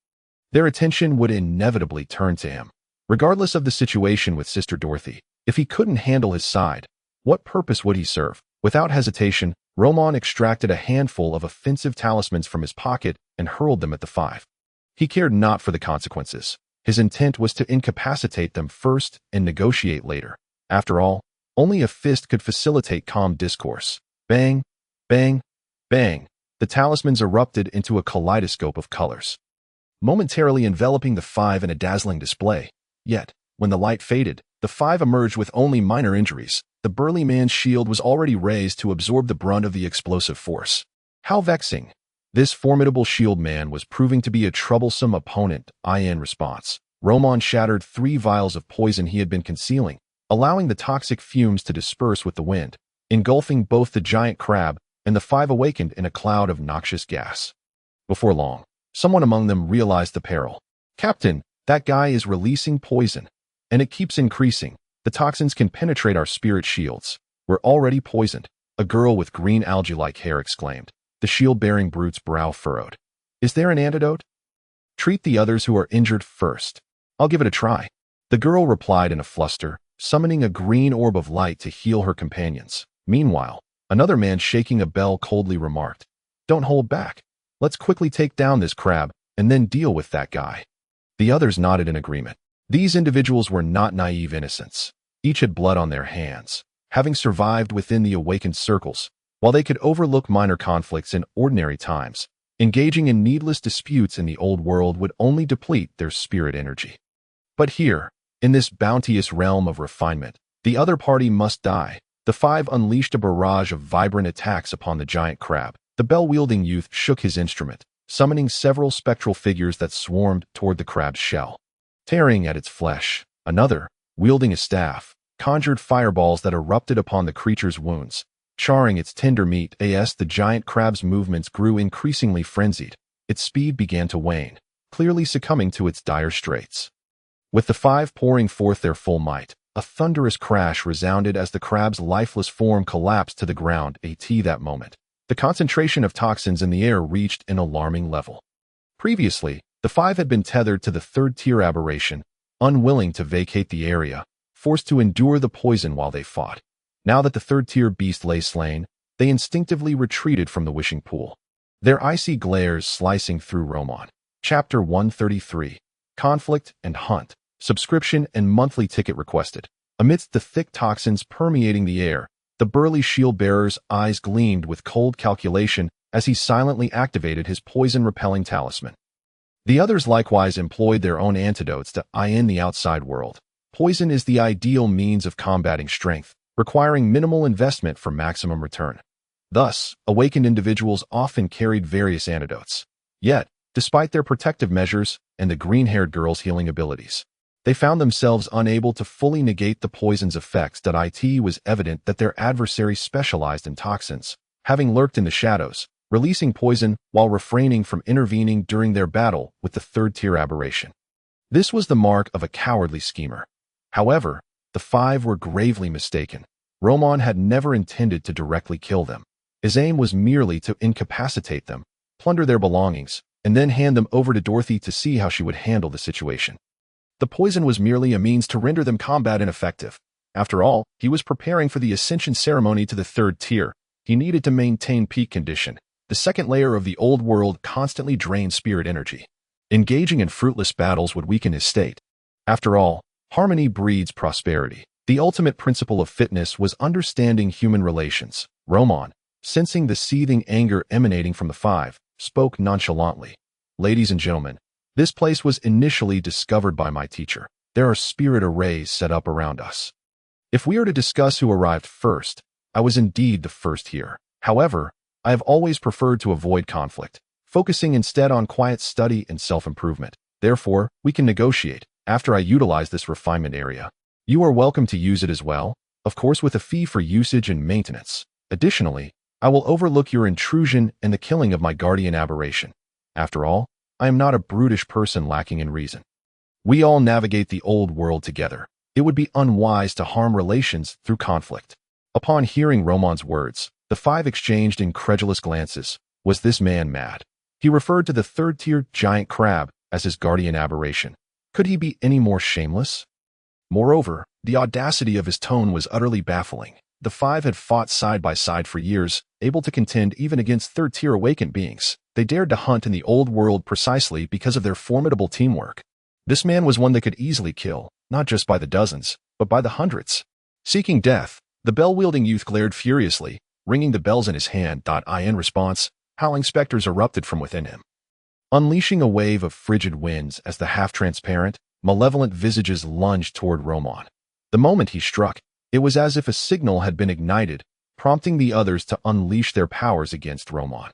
their attention would inevitably turn to him. Regardless of the situation with Sister Dorothy, if he couldn't handle his side, what purpose would he serve? Without hesitation, Roman extracted a handful of offensive talismans from his pocket and hurled them at the five. He cared not for the consequences. His intent was to incapacitate them first and negotiate later. After all, only a fist could facilitate calm discourse. Bang, bang, bang. The talismans erupted into a kaleidoscope of colors, momentarily enveloping the five in a dazzling display. Yet, when the light faded, the five emerged with only minor injuries. The burly man's shield was already raised to absorb the brunt of the explosive force. How vexing! This formidable shield man was proving to be a troublesome opponent. In response, Roman shattered 3 vials of poison he had been concealing, allowing the toxic fumes to disperse with the wind, engulfing both the giant crab and the five awakened in a cloud of noxious gas. Before long, someone among them realized the peril. "Captain, that guy is releasing poison, and it keeps increasing. The toxins can penetrate our spirit shields. We're already poisoned," a girl with green algae-like hair exclaimed. The shield-bearing brute's brow furrowed. "Is there an antidote?" "Treat the others who are injured first. I'll give it a try," the girl replied in a fluster, summoning a green orb of light to heal her companions. Meanwhile, another man shaking a bell coldly remarked, "Don't hold back. Let's quickly take down this crab and then deal with that guy." The others nodded in agreement. These individuals were not naive innocents. Each had blood on their hands, having survived within the awakened circles. While they could overlook minor conflicts in ordinary times, engaging in needless disputes in the old world would only deplete their spirit energy. But here, in this bounteous realm of refinement, the other party must die. The five unleashed a barrage of vibrant attacks upon the giant crab. The bell-wielding youth shook his instrument, summoning several spectral figures that swarmed toward the crab's shell, tearing at its flesh. Another, wielding a staff, conjured fireballs that erupted upon the creature's wounds, charring its tender meat. The giant crab's movements grew increasingly frenzied. Its speed began to wane, clearly succumbing to its dire straits. With the five pouring forth their full might, a thunderous crash resounded as the crab's lifeless form collapsed to the ground. That moment, the concentration of toxins in the air reached an alarming level. Previously, the five had been tethered to the third-tier aberration, unwilling to vacate the area, forced to endure the poison while they fought. Now that the third-tier beast lay slain, they instinctively retreated from the wishing pool. their icy glares slicing through Roman. Chapter 133. Conflict and Hunt. Subscription and monthly ticket requested. Amidst the thick toxins permeating the air, the burly shield-bearer's eyes gleamed with cold calculation as he silently activated his poison-repelling talisman. The others likewise employed their own antidotes to eye in the outside world. Poison is the ideal means of combating strength, requiring minimal investment for maximum return. Thus, awakened individuals often carried various antidotes. Yet, despite their protective measures and the green-haired girl's healing abilities, they found themselves unable to fully negate the poison's effects. It was evident that their adversary specialized in toxins, having lurked in the shadows, releasing poison while refraining from intervening during their battle with the third-tier aberration. This was the mark of a cowardly schemer. However, the five were gravely mistaken. Roman had never intended to directly kill them. His aim was merely to incapacitate them, plunder their belongings, and then hand them over to Dorothy to see how she would handle the situation. The poison was merely a means to render them combat ineffective. After all, he was preparing for the ascension ceremony to the third tier. He needed to maintain peak condition. The second layer of the old world constantly drained spirit energy. Engaging in fruitless battles would weaken his state. After all, harmony breeds prosperity. The ultimate principle of fitness was understanding human relations. Roman, sensing the seething anger emanating from the five, spoke nonchalantly. Ladies and gentlemen, this place was initially discovered by my teacher. There are spirit arrays set up around us. If we are to discuss who arrived first, I was indeed the first here. However, I have always preferred to avoid conflict, focusing instead on quiet study and self-improvement. Therefore, we can negotiate after I utilize this refinement area. You are welcome to use it as well, of course with a fee for usage and maintenance. Additionally, I will overlook your intrusion and the killing of my guardian aberration. After all, I am not a brutish person lacking in reason. We all navigate the old world together. It would be unwise to harm relations through conflict. Upon hearing Roman's words, the five exchanged incredulous glances. Was this man mad? He referred to the third-tier giant crab as his guardian aberration. Could he be any more shameless? Moreover, the audacity of his tone was utterly baffling. The five had fought side by side for years, able to contend even against third-tier awakened beings. They dared to hunt in the old world precisely because of their formidable teamwork. This man was one they could easily kill, not just by the dozens, but by the hundreds. Seeking death, the bell-wielding youth glared furiously, ringing the bells in his hand. In response, howling specters erupted from within him, unleashing a wave of frigid winds as the half-transparent, malevolent visages lunged toward Roman. The moment he struck, it was as if a signal had been ignited, prompting the others to unleash their powers against Roman.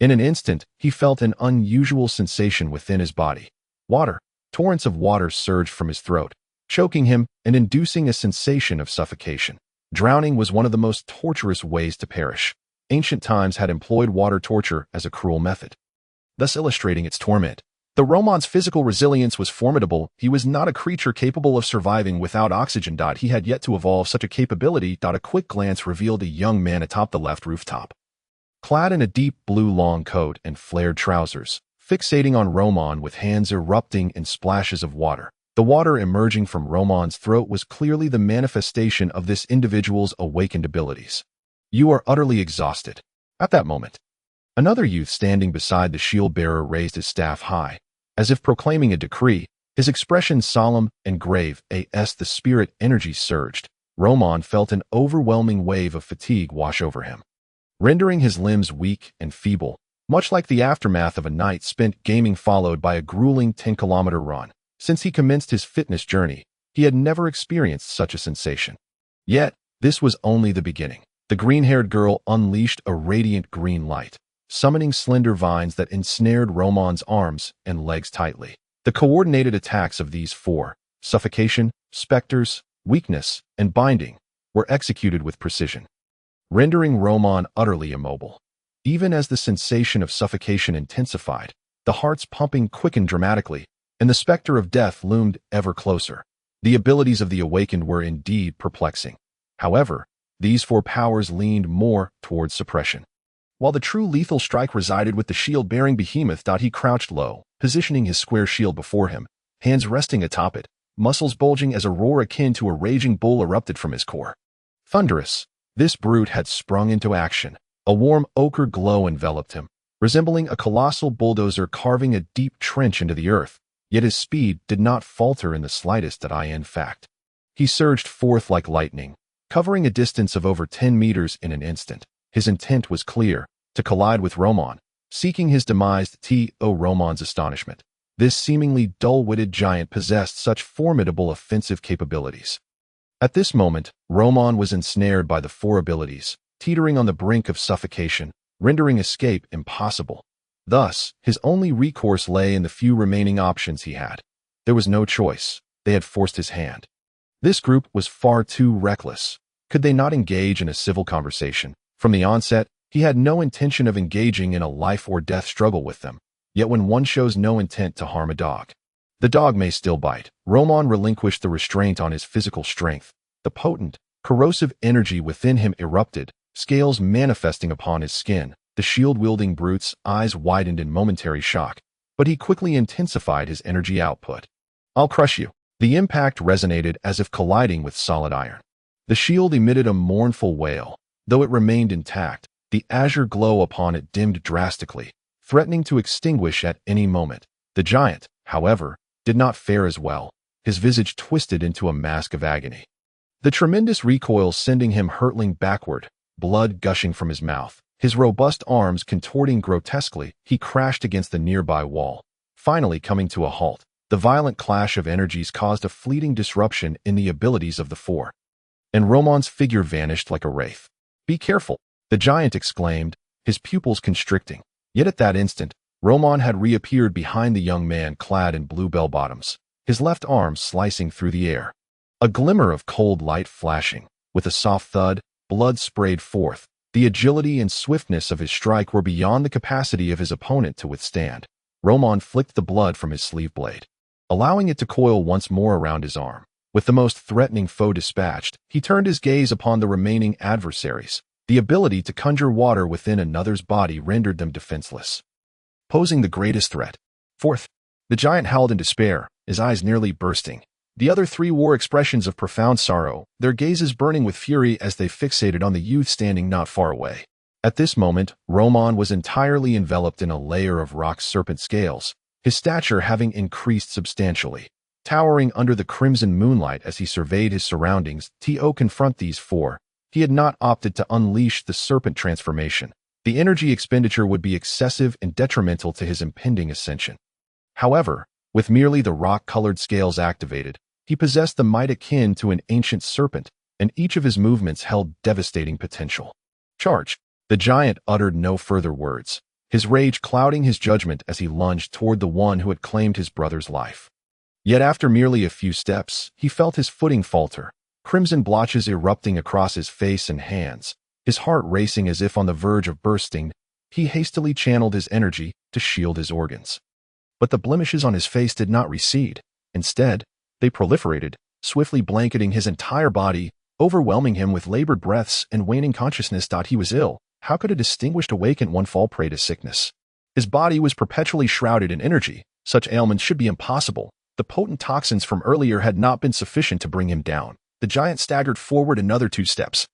In an instant, he felt an unusual sensation within his body. Water. Torrents of water surged from his throat, choking him and inducing a sensation of suffocation. Drowning was one of the most torturous ways to perish. Ancient times had employed water torture as a cruel method, thus illustrating its torment. Though Roman's physical resilience was formidable, he was not a creature capable of surviving without oxygen. He had yet to evolve such a capability. A quick glance revealed a young man atop the left rooftop, clad in a deep blue long coat and flared trousers, fixating on Roman with hands erupting in splashes of water. The water emerging from Roman's throat was clearly the manifestation of this individual's awakened abilities. You are utterly exhausted. At that moment, another youth standing beside the shield-bearer raised his staff high, as if proclaiming a decree, his expression solemn and grave. As the spirit energy surged, Roman felt an overwhelming wave of fatigue wash over him, rendering his limbs weak and feeble, much like the aftermath of a night spent gaming followed by a grueling 10-kilometer run. Since he commenced his fitness journey, he had never experienced such a sensation. Yet, this was only the beginning. The green-haired girl unleashed a radiant green light, summoning slender vines that ensnared Roman's arms and legs tightly. The coordinated attacks of these four, suffocation, specters, weakness, and binding, were executed with precision, rendering Roman utterly immobile. Even as the sensation of suffocation intensified, the heart's pumping quickened dramatically, and the specter of death loomed ever closer. The abilities of the awakened were indeed perplexing. However, these four powers leaned more towards suppression. While the true lethal strike resided with the shield-bearing behemoth. He crouched low, positioning his square shield before him, hands resting atop it, muscles bulging as a roar akin to a raging bull erupted from his core. Thunderous, this brute had sprung into action. A warm ochre glow enveloped him, resembling a colossal bulldozer carving a deep trench into the earth, yet his speed did not falter in the slightest. In fact, he surged forth like lightning, covering a distance of over 10 meters in an instant. His intent was clear, to collide with Roman, seeking his demise. Roman's astonishment. This seemingly dull-witted giant possessed such formidable offensive capabilities. At this moment, Roman was ensnared by the four abilities, teetering on the brink of suffocation, rendering escape impossible. Thus, his only recourse lay in the few remaining options he had. There was no choice. They had forced his hand. This group was far too reckless. Could they not engage in a civil conversation? From the onset, he had no intention of engaging in a life-or-death struggle with them. Yet when one shows no intent to harm a dog, the dog may still bite. Roman relinquished the restraint on his physical strength. The potent, corrosive energy within him erupted, scales manifesting upon his skin. The shield-wielding brute's eyes widened in momentary shock, but he quickly intensified his energy output. "I'll crush you." The impact resonated as if colliding with solid iron. The shield emitted a mournful wail. Though it remained intact, the azure glow upon it dimmed drastically, threatening to extinguish at any moment. The giant, however, did not fare as well. His visage twisted into a mask of agony. The tremendous recoil sending him hurtling backward, blood gushing from his mouth. His robust arms contorting grotesquely, he crashed against the nearby wall, finally coming to a halt. The violent clash of energies caused a fleeting disruption in the abilities of the four, and Roman's figure vanished like a wraith. "Be careful," the giant exclaimed, his pupils constricting. Yet at that instant, Roman had reappeared behind the young man clad in blue bell-bottoms, his left arm slicing through the air. A glimmer of cold light flashing. With a soft thud, blood sprayed forth. The agility and swiftness of his strike were beyond the capacity of his opponent to withstand. Roman flicked the blood from his sleeve blade, allowing it to coil once more around his arm. With the most threatening foe dispatched, he turned his gaze upon the remaining adversaries. The ability to conjure water within another's body rendered them defenseless, posing the greatest threat. Fourth, the giant howled in despair, his eyes nearly bursting. The other three wore expressions of profound sorrow, their gazes burning with fury as they fixated on the youth standing not far away. At this moment, Roman was entirely enveloped in a layer of rock serpent scales, his stature having increased substantially. Towering under the crimson moonlight as he surveyed his surroundings, to confront these four, he had not opted to unleash the serpent transformation. The energy expenditure would be excessive and detrimental to his impending ascension. However, with merely the rock-colored scales activated, he possessed the might akin to an ancient serpent, and each of his movements held devastating potential. "Charge!" The giant uttered no further words, his rage clouding his judgment as he lunged toward the one who had claimed his brother's life. Yet after merely a few steps, he felt his footing falter, crimson blotches erupting across his face and hands. His heart racing as if on the verge of bursting, he hastily channeled his energy to shield his organs. But the blemishes on his face did not recede. Instead, they proliferated, swiftly blanketing his entire body, overwhelming him with labored breaths and waning consciousness. He was ill. How could a distinguished awakened one fall prey to sickness? His body was perpetually shrouded in energy. Such ailments should be impossible. The potent toxins from earlier had not been sufficient to bring him down. The giant staggered forward another 2 steps,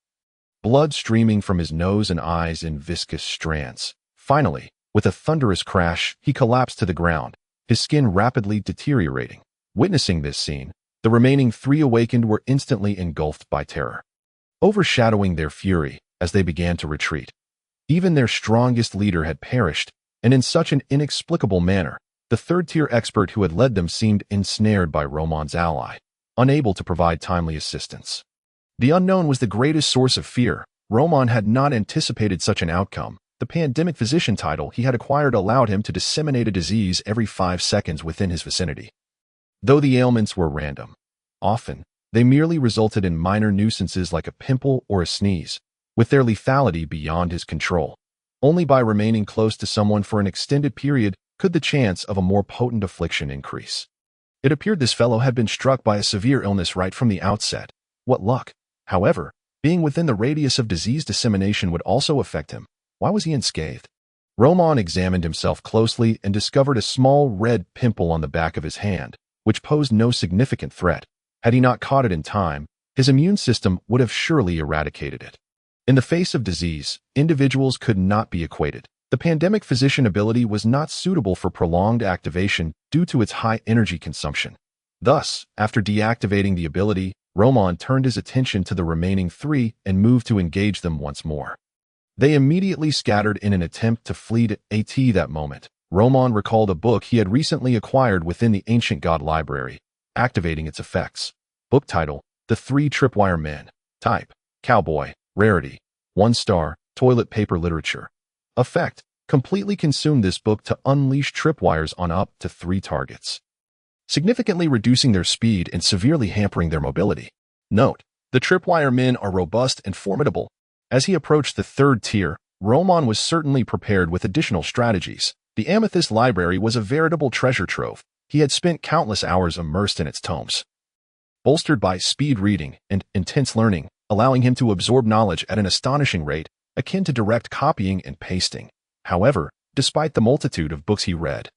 blood streaming from his nose and eyes in viscous strands. Finally, with a thunderous crash, he collapsed to the ground, his skin rapidly deteriorating. Witnessing this scene, the remaining 3 awakened were instantly engulfed by terror, overshadowing their fury as they began to retreat. Even their strongest leader had perished, and in such an inexplicable manner. The third-tier expert who had led them seemed ensnared by Roman's ally, unable to provide timely assistance. The unknown was the greatest source of fear. Roman had not anticipated such an outcome. The pandemic physician title he had acquired allowed him to disseminate a disease every 5 seconds within his vicinity. Though the ailments were random, often they merely resulted in minor nuisances like a pimple or a sneeze, with their lethality beyond his control. Only by remaining close to someone for an extended period could the chance of a more potent affliction increase. It appeared this fellow had been struck by a severe illness right from the outset. What luck! However, being within the radius of disease dissemination would also affect him. Why was he unscathed? Roman examined himself closely and discovered a small red pimple on the back of his hand, which posed no significant threat. Had he not caught it in time, his immune system would have surely eradicated it. In the face of disease, individuals could not be equated. The pandemic physician ability was not suitable for prolonged activation due to its high energy consumption. Thus, after deactivating the ability, Roman turned his attention to the remaining 3 and moved to engage them once more. They immediately scattered in an attempt to flee to AT that moment. Roman recalled a book he had recently acquired within the Ancient God Library, activating its effects. Book title: The 3 Tripwire Men. Type: Cowboy. Rarity: 1 star, toilet paper literature. Effect: completely consume this book to unleash tripwires on up to 3 targets, significantly reducing their speed and severely hampering their mobility. Note: the tripwire men are robust and formidable. As he approached the 3rd tier, Roman was certainly prepared with additional strategies. The Amethyst Library was a veritable treasure trove. He had spent countless hours immersed in its tomes, bolstered by speed reading and intense learning, allowing him to absorb knowledge at an astonishing rate, akin to direct copying and pasting. However, despite the multitude of books he read,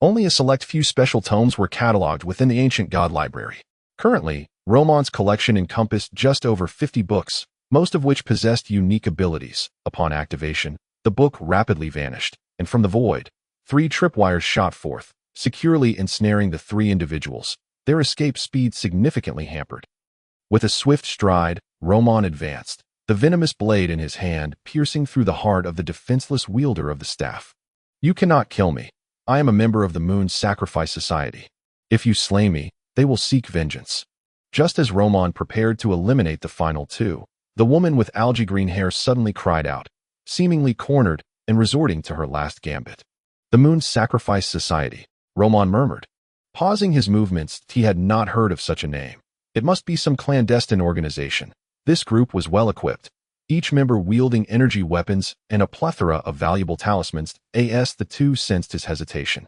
only a select few special tomes were cataloged within the Ancient God Library. Currently, Roman's collection encompassed just over 50 books, most of which possessed unique abilities. Upon activation, the book rapidly vanished, and from the void, 3 tripwires shot forth, securely ensnaring the 3 individuals, their escape speed significantly hampered. With a swift stride, Roman advanced, the venomous blade in his hand piercing through the heart of the defenseless wielder of the staff. You cannot kill me. I am a member of the Moon's Sacrifice Society. If you slay me, they will seek vengeance. Just as Roman prepared to eliminate the final 2, the woman with algae green hair suddenly cried out, seemingly cornered and resorting to her last gambit. The Moon's Sacrifice Society, Roman murmured. Pausing his movements, he had not heard of such a name. It must be some clandestine organization. This group was well equipped, each member wielding energy weapons and a plethora of valuable talismans. The 2 sensed his hesitation.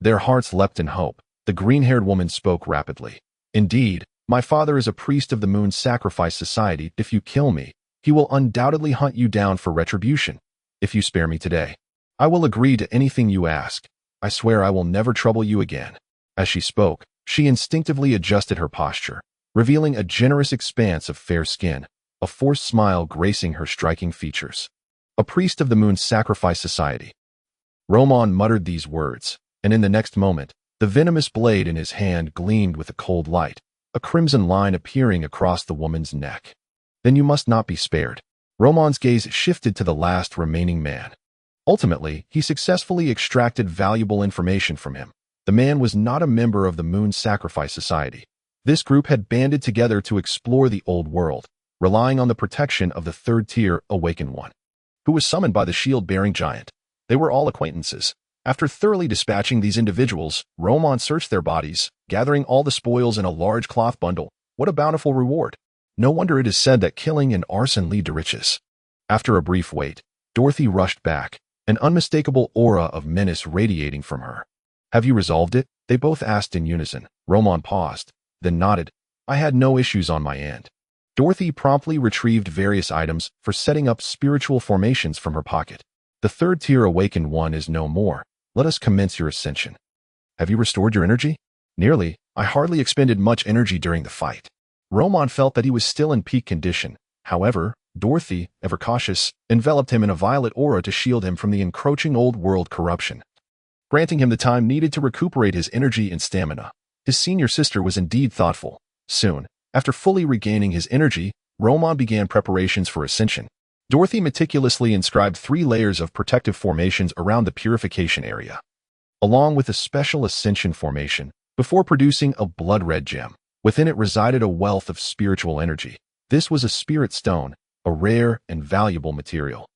Their hearts leapt in hope. The green-haired woman spoke rapidly. Indeed, my father is a priest of the Moon's Sacrifice Society. If you kill me, he will undoubtedly hunt you down for retribution. If you spare me today, I will agree to anything you ask. I swear I will never trouble you again. As she spoke, she instinctively adjusted her posture, revealing a generous expanse of fair skin, a forced smile gracing her striking features. A priest of the Moon's Sacrifice Society. Roman muttered these words, and in the next moment, the venomous blade in his hand gleamed with a cold light, a crimson line appearing across the woman's neck. Then you must not be spared. Roman's gaze shifted to the last remaining man. Ultimately, he successfully extracted valuable information from him. The man was not a member of the Moon's Sacrifice Society. This group had banded together to explore the old world, relying on the protection of the 3rd tier Awakened One, who was summoned by the shield-bearing giant. They were all acquaintances. After thoroughly dispatching these individuals, Roman searched their bodies, gathering all the spoils in a large cloth bundle. What a bountiful reward! No wonder it is said that killing and arson lead to riches. After a brief wait, Dorothy rushed back, an unmistakable aura of menace radiating from her. Have you resolved it? They both asked in unison. Roman paused, then nodded. I had no issues on my end. Dorothy promptly retrieved various items for setting up spiritual formations from her pocket. The 3rd tier Awakened One is no more. Let us commence your ascension. Have you restored your energy? Nearly. I hardly expended much energy during the fight. Roman felt that he was still in peak condition. However, Dorothy, ever cautious, enveloped him in a violet aura to shield him from the encroaching old world corruption, granting him the time needed to recuperate his energy and stamina. His senior sister was indeed thoughtful. Soon, after fully regaining his energy, Roman began preparations for ascension. Dorothy meticulously inscribed 3 layers of protective formations around the purification area, along with a special ascension formation, before producing a blood-red gem. Within it resided a wealth of spiritual energy. This was a spirit stone, a rare and valuable material.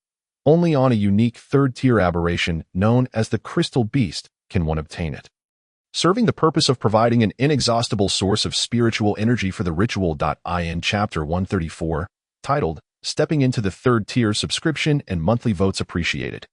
Only on a unique 3rd tier aberration known as the Crystal Beast can one obtain it, serving the purpose of providing an inexhaustible source of spiritual energy for the ritual.in Chapter 134, titled, Stepping into the 3rd tier subscription and monthly votes appreciated.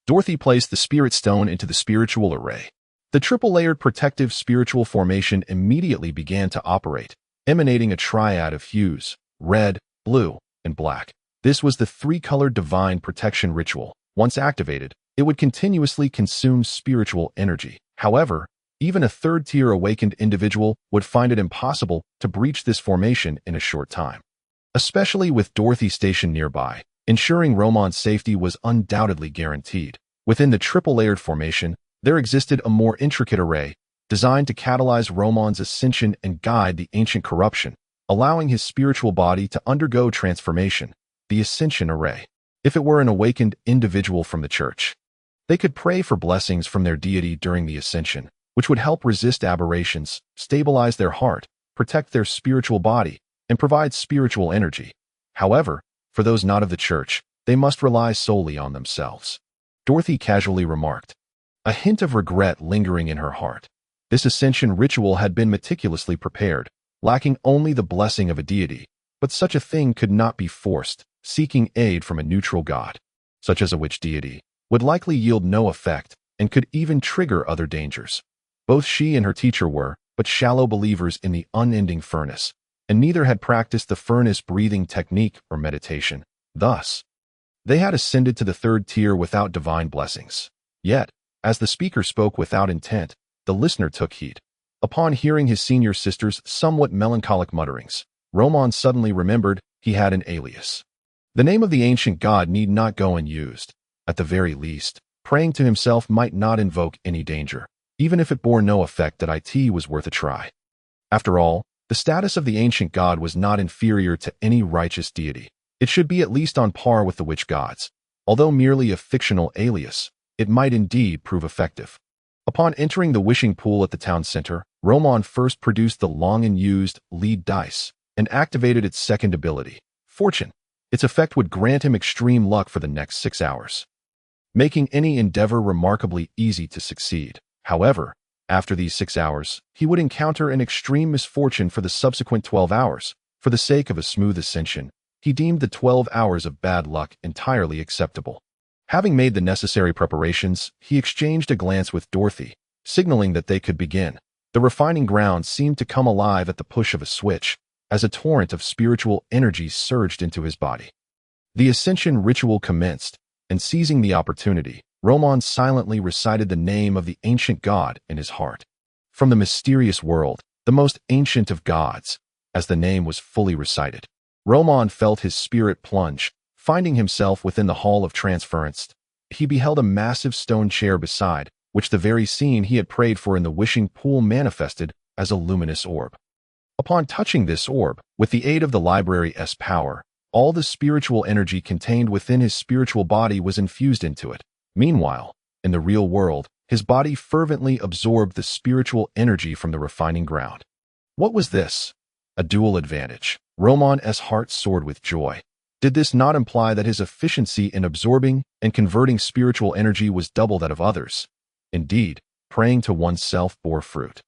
Dorothy placed the spirit stone into the spiritual array. The triple-layered protective spiritual formation immediately began to operate, emanating a triad of hues, red, blue, and black. This was the 3-colored divine protection ritual. Once activated, it would continuously consume spiritual energy. However, even a 3rd tier awakened individual would find it impossible to breach this formation in a short time, especially with Dorothy stationed nearby. Ensuring Roman's safety was undoubtedly guaranteed. Within the triple-layered formation, there existed a more intricate array, designed to catalyze Roman's ascension and guide the ancient corruption, allowing his spiritual body to undergo transformation. The Ascension Array. If it were an awakened individual from the church, they could pray for blessings from their deity during the ascension, which would help resist aberrations, stabilize their heart, protect their spiritual body, and provide spiritual energy. However, for those not of the church, they must rely solely on themselves. Dorothy casually remarked, a hint of regret lingering in her heart. This ascension ritual had been meticulously prepared, lacking only the blessing of a deity, but such a thing could not be forced. Seeking aid from a neutral god, such as a witch deity, would likely yield no effect and could even trigger other dangers. Both she and her teacher were but shallow believers in the unending furnace, and neither had practiced the furnace breathing technique or meditation. Thus, they had ascended to the third tier without divine blessings. Yet, as the speaker spoke without intent, the listener took heed. Upon hearing his senior sister's somewhat melancholic mutterings, Roman suddenly remembered he had an alias. The name of the ancient god need not go unused. At the very least, praying to himself might not invoke any danger, even if it bore no effect that it was worth a try. After all, the status of the ancient god was not inferior to any righteous deity. It should be at least on par with the witch gods. Although merely a fictional alias, it might indeed prove effective. Upon entering the wishing pool at the town center, Roman first produced the long-unused lead dice and activated its second ability, Fortune. Its effect would grant him extreme luck for the next 6 hours, making any endeavor remarkably easy to succeed. However, after these 6 hours, he would encounter an extreme misfortune for the subsequent 12 hours. For the sake of a smooth ascension, he deemed the 12 hours of bad luck entirely acceptable. Having made the necessary preparations, he exchanged a glance with Dorothy, signaling that they could begin. The refining ground seemed to come alive at the push of a switch, as a torrent of spiritual energy surged into his body. The ascension ritual commenced, and seizing the opportunity, Roman silently recited the name of the ancient god in his heart. From the mysterious world, the most ancient of gods, as the name was fully recited, Roman felt his spirit plunge. Finding himself within the hall of transference, he beheld a massive stone chair beside which the very scene he had prayed for in the wishing pool manifested as a luminous orb. Upon touching this orb, with the aid of the library's power, all the spiritual energy contained within his spiritual body was infused into it. Meanwhile, in the real world, his body fervently absorbed the spiritual energy from the refining ground. What was this? A dual advantage. Roman's heart soared with joy. Did this not imply that his efficiency in absorbing and converting spiritual energy was double that of others? Indeed, praying to oneself bore fruit.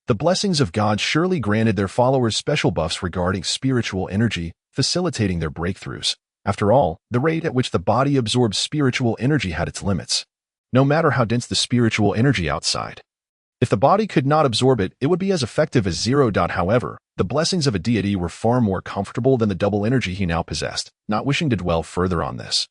The blessings of God surely granted their followers special buffs regarding spiritual energy, facilitating their breakthroughs. After all, the rate at which the body absorbs spiritual energy had its limits, no matter how dense the spiritual energy outside. If the body could not absorb it, it would be as effective as zero. However, the blessings of a deity were far more comfortable than the double energy he now possessed. Not wishing to dwell further on this,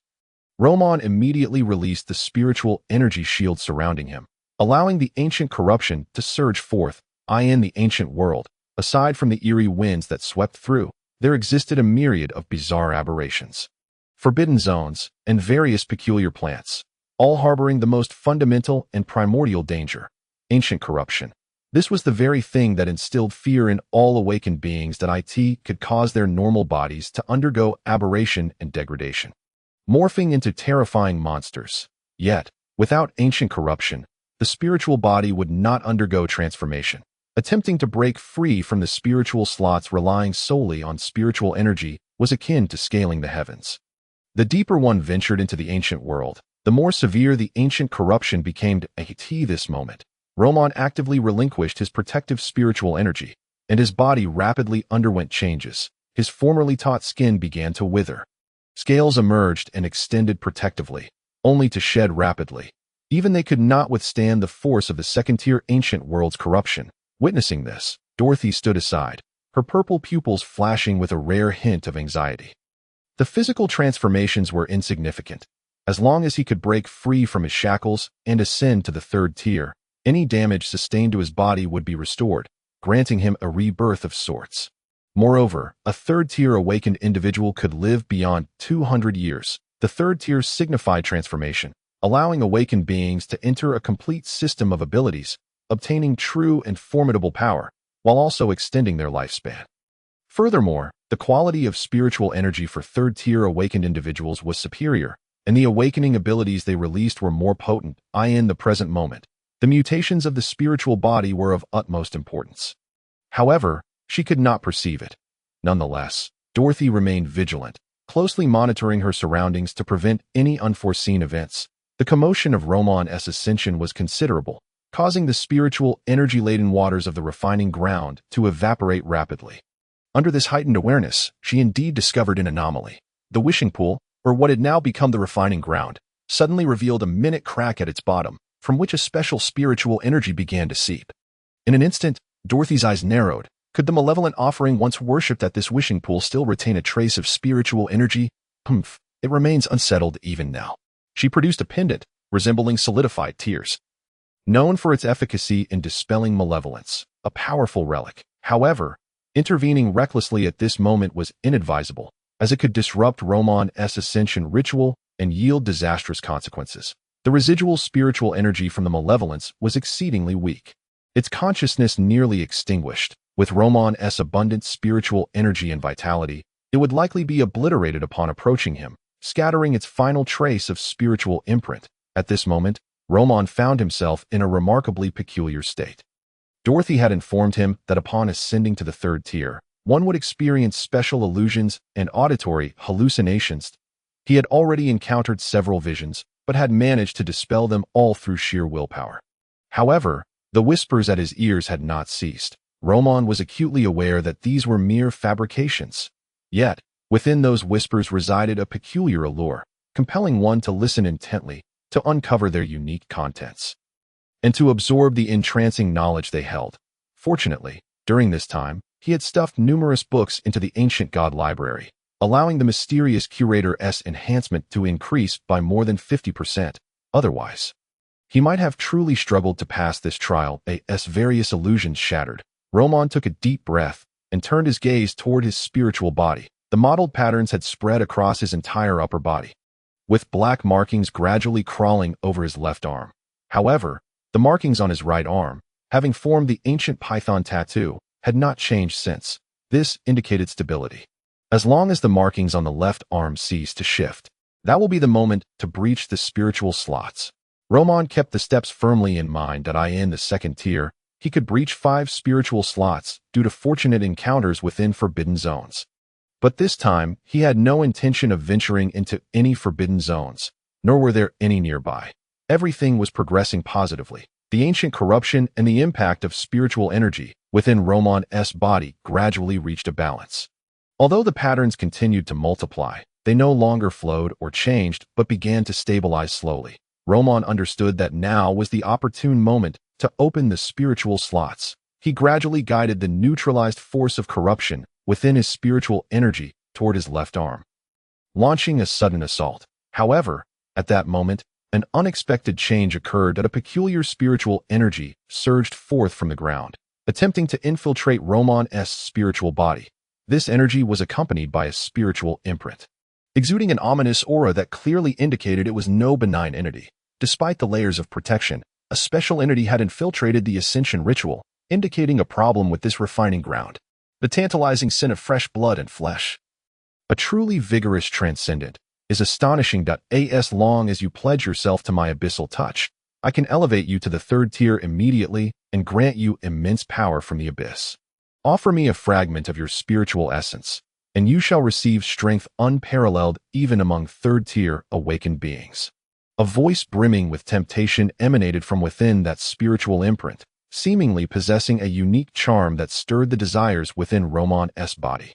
Roman immediately released the spiritual energy shield surrounding him, allowing the ancient corruption to surge forth. In the ancient world, aside from the eerie winds that swept through, there existed a myriad of bizarre aberrations, forbidden zones, and various peculiar plants, all harboring the most fundamental and primordial danger, ancient corruption. This was the very thing that instilled fear in all awakened beings that it could cause their normal bodies to undergo aberration and degradation, morphing into terrifying monsters. Yet, without ancient corruption, the spiritual body would not undergo transformation. Attempting to break free from the spiritual slots relying solely on spiritual energy was akin to scaling the heavens. The deeper one ventured into the ancient world, the more severe the ancient corruption became. At this moment, Roman actively relinquished his protective spiritual energy, and his body rapidly underwent changes. His formerly taut skin began to wither. Scales emerged and extended protectively, only to shed rapidly. Even they could not withstand the force of the second-tier ancient world's corruption. Witnessing this, Dorothy stood aside, her purple pupils flashing with a rare hint of anxiety. The physical transformations were insignificant. As long as he could break free from his shackles and ascend to the third tier, any damage sustained to his body would be restored, granting him a rebirth of sorts. Moreover, a third-tier awakened individual could live beyond 200 years. The third tier signified transformation, allowing awakened beings to enter a complete system of abilities, obtaining true and formidable power, while also extending their lifespan. Furthermore, the quality of spiritual energy for third-tier awakened individuals was superior, and the awakening abilities they released were more potent, in the present moment. The mutations of the spiritual body were of utmost importance. However, she could not perceive it. Nonetheless, Dorothy remained vigilant, closely monitoring her surroundings to prevent any unforeseen events. The commotion of Roman's ascension was considerable, causing the spiritual, energy-laden waters of the refining ground to evaporate rapidly. Under this heightened awareness, she indeed discovered an anomaly. The wishing pool, or what had now become the refining ground, suddenly revealed a minute crack at its bottom, from which a special spiritual energy began to seep. In an instant, Dorothy's eyes narrowed. Could the malevolent offering once worshipped at this wishing pool still retain a trace of spiritual energy? It remains unsettled even now. She produced a pendant, resembling solidified tears, known for its efficacy in dispelling malevolence, a powerful relic. However, intervening recklessly at this moment was inadvisable, as it could disrupt Roman's ascension ritual and yield disastrous consequences. The residual spiritual energy from the malevolence was exceedingly weak, its consciousness nearly extinguished. With Roman's abundant spiritual energy and vitality, it would likely be obliterated upon approaching him, scattering its final trace of spiritual imprint. At this moment, Roman found himself in a remarkably peculiar state. Dorothy had informed him that upon ascending to the third tier, one would experience special illusions and auditory hallucinations. He had already encountered several visions, but had managed to dispel them all through sheer willpower. However, the whispers at his ears had not ceased. Roman was acutely aware that these were mere fabrications. Yet, within those whispers resided a peculiar allure, compelling one to listen intently, to uncover their unique contents, and to absorb the entrancing knowledge they held. Fortunately, during this time, he had stuffed numerous books into the ancient god library, allowing the mysterious curator's enhancement to increase by more than 50%. Otherwise, he might have truly struggled to pass this trial. As various illusions shattered, Roman took a deep breath and turned his gaze toward his spiritual body. The mottled patterns had spread across his entire upper body, with black markings gradually crawling over his left arm. However, the markings on his right arm, having formed the ancient python tattoo, had not changed since. This indicated stability. As long as the markings on the left arm cease to shift, that will be the moment to breach the spiritual slots. Roman kept the steps firmly in mind that in the second tier, he could breach 5 spiritual slots due to fortunate encounters within forbidden zones. But this time, he had no intention of venturing into any forbidden zones, nor were there any nearby. Everything was progressing positively. The ancient corruption and the impact of spiritual energy within Roman's body gradually reached a balance. Although the patterns continued to multiply, they no longer flowed or changed but began to stabilize slowly. Roman understood that now was the opportune moment to open the spiritual slots. He gradually guided the neutralized force of corruption within his spiritual energy toward his left arm, launching a sudden assault. However, at that moment, an unexpected change occurred that a peculiar spiritual energy surged forth from the ground, attempting to infiltrate Roman's spiritual body. This energy was accompanied by a spiritual imprint, exuding an ominous aura that clearly indicated it was no benign entity. Despite the layers of protection, a special entity had infiltrated the ascension ritual, indicating a problem with this refining ground. The tantalizing scent of fresh blood and flesh. A truly vigorous transcendent is astonishing. As long as you pledge yourself to my abyssal touch, I can elevate you to the third tier immediately and grant you immense power from the abyss. Offer me a fragment of your spiritual essence, and you shall receive strength unparalleled even among third-tier awakened beings. A voice brimming with temptation emanated from within that spiritual imprint, seemingly possessing a unique charm that stirred the desires within Roman's body.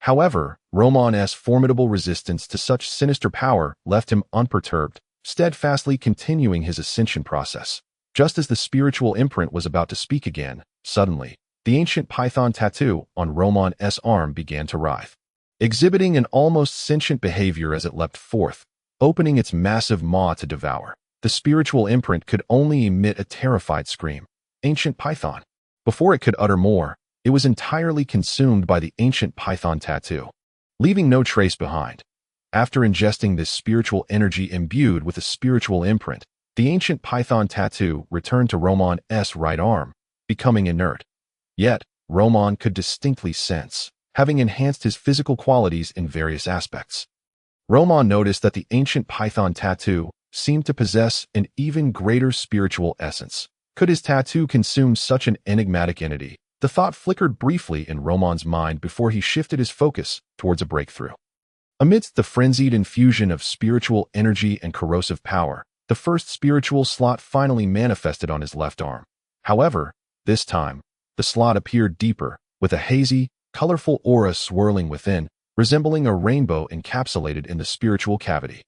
However, Roman's formidable resistance to such sinister power left him unperturbed, steadfastly continuing his ascension process. Just as the spiritual imprint was about to speak again, suddenly, the ancient python tattoo on Roman's arm began to writhe, exhibiting an almost sentient behavior as it leapt forth, opening its massive maw to devour. The spiritual imprint could only emit a terrified scream. Ancient python. Before it could utter more, it was entirely consumed by the ancient python tattoo, leaving no trace behind. After ingesting this spiritual energy imbued with a spiritual imprint, the ancient python tattoo returned to Roman's right arm, becoming inert. Yet, Roman could distinctly sense, having enhanced his physical qualities in various aspects. Roman noticed that the ancient python tattoo seemed to possess an even greater spiritual essence. Could his tattoo consume such an enigmatic entity? The thought flickered briefly in Roman's mind before he shifted his focus towards a breakthrough. Amidst the frenzied infusion of spiritual energy and corrosive power, the first spiritual slot finally manifested on his left arm. However, this time, the slot appeared deeper, with a hazy, colorful aura swirling within, resembling a rainbow encapsulated in the spiritual cavity.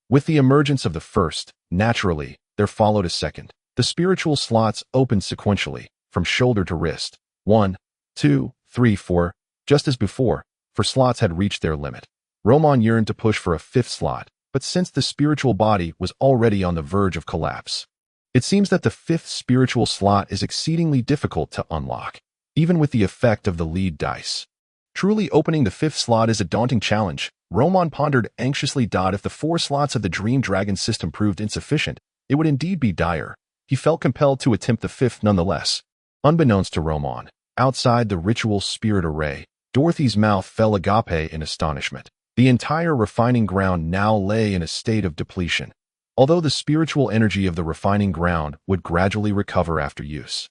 With the emergence of the first, naturally, there followed a second. The spiritual slots opened sequentially, from shoulder to wrist. 1, 2, 3, 4, just as before, for slots had reached their limit. Roman yearned to push for a fifth slot, but since the spiritual body was already on the verge of collapse, it seems that the fifth spiritual slot is exceedingly difficult to unlock, even with the effect of the lead dice. Truly opening the fifth slot is a daunting challenge. Roman pondered anxiously. If the 4 slots of the Dream Dragon system proved insufficient, it would indeed be dire. He felt compelled to attempt the fifth nonetheless. Unbeknownst to Roman, outside the ritual spirit array, Dorothy's mouth fell agape in astonishment. The entire refining ground now lay in a state of depletion, although the spiritual energy of the refining ground would gradually recover after use.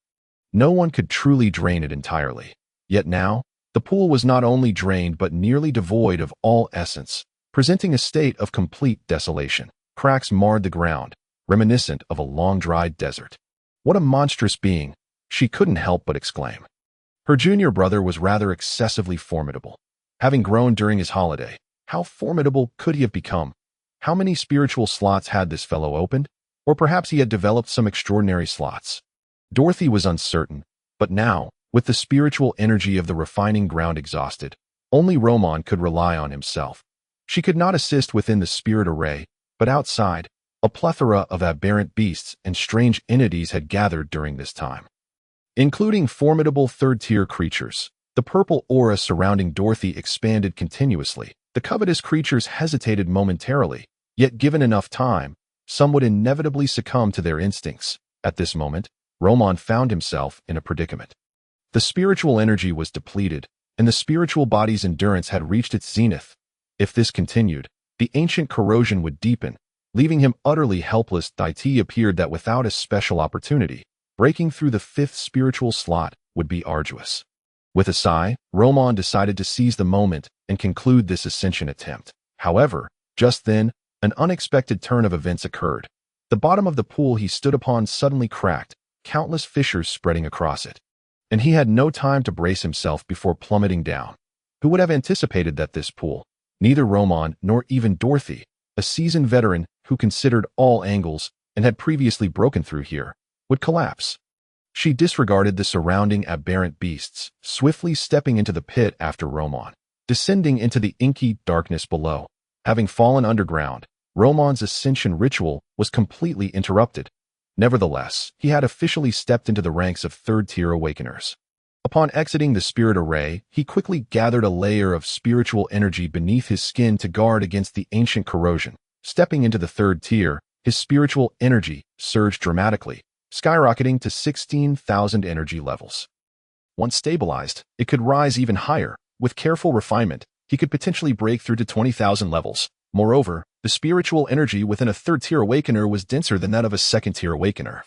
No one could truly drain it entirely. Yet now, the pool was not only drained but nearly devoid of all essence, presenting a state of complete desolation. Cracks marred the ground, reminiscent of a long-dried desert. What a monstrous being, she couldn't help but exclaim. Her junior brother was rather excessively formidable. Having grown during his holiday, how formidable could he have become? How many spiritual slots had this fellow opened? Or perhaps he had developed some extraordinary slots. Dorothy was uncertain, but now, with the spiritual energy of the refining ground exhausted, only Roman could rely on himself. She could not assist within the spirit array, but outside, a plethora of aberrant beasts and strange entities had gathered during this time, including formidable third-tier creatures. The purple aura surrounding Dorothy expanded continuously. The covetous creatures hesitated momentarily, yet given enough time, some would inevitably succumb to their instincts. At this moment, Roman found himself in a predicament. The spiritual energy was depleted, and the spiritual body's endurance had reached its zenith. If this continued, the ancient corrosion would deepen, leaving him utterly helpless. It appeared that without a special opportunity, breaking through the fifth spiritual slot would be arduous. With a sigh, Roman decided to seize the moment and conclude this ascension attempt. However, just then, an unexpected turn of events occurred. The bottom of the pool he stood upon suddenly cracked, countless fissures spreading across it, and he had no time to brace himself before plummeting down. Who would have anticipated that this pool, neither Roman nor even Dorothy, a seasoned veteran who considered all angles and had previously broken through here, would collapse? She disregarded the surrounding aberrant beasts, swiftly stepping into the pit after Roman, descending into the inky darkness below. Having fallen underground, Roman's ascension ritual was completely interrupted. Nevertheless, he had officially stepped into the ranks of third-tier awakeners. Upon exiting the spirit array, he quickly gathered a layer of spiritual energy beneath his skin to guard against the ancient corrosion. Stepping into the third tier, his spiritual energy surged dramatically, skyrocketing to 16,000 energy levels. Once stabilized, it could rise even higher. With careful refinement, he could potentially break through to 20,000 levels. Moreover, the spiritual energy within a third-tier awakener was denser than that of a second-tier awakener,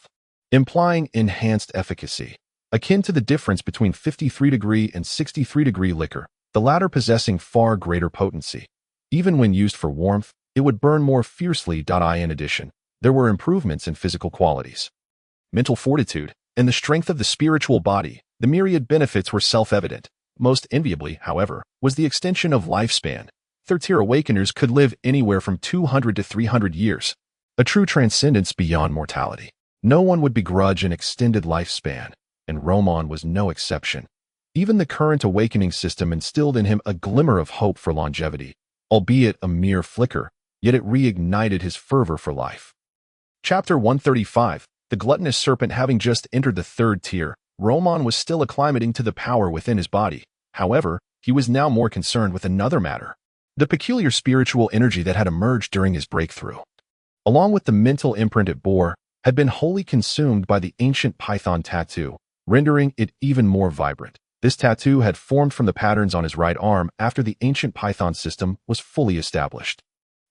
implying enhanced efficacy, akin to the difference between 53-degree and 63-degree liquor, the latter possessing far greater potency. Even when used for warmth, it would burn more fiercely. In addition, there were improvements in physical qualities. Mental fortitude, and the strength of the spiritual body. The myriad benefits were self-evident. Most enviably, however, was the extension of lifespan. Third-tier awakeners could live anywhere from 200 to 300 years, a true transcendence beyond mortality. No one would begrudge an extended lifespan, and Roman was no exception. Even the current awakening system instilled in him a glimmer of hope for longevity, albeit a mere flicker, yet it reignited his fervor for life. Chapter 135. The gluttonous serpent. Having just entered the third tier, Roman was still acclimating to the power within his body. However, he was now more concerned with another matter. the peculiar spiritual energy that had emerged during his breakthrough, along with the mental imprint it bore, had been wholly consumed by the ancient python tattoo, rendering it even more vibrant. This tattoo had formed from the patterns on his right arm after the ancient python system was fully established.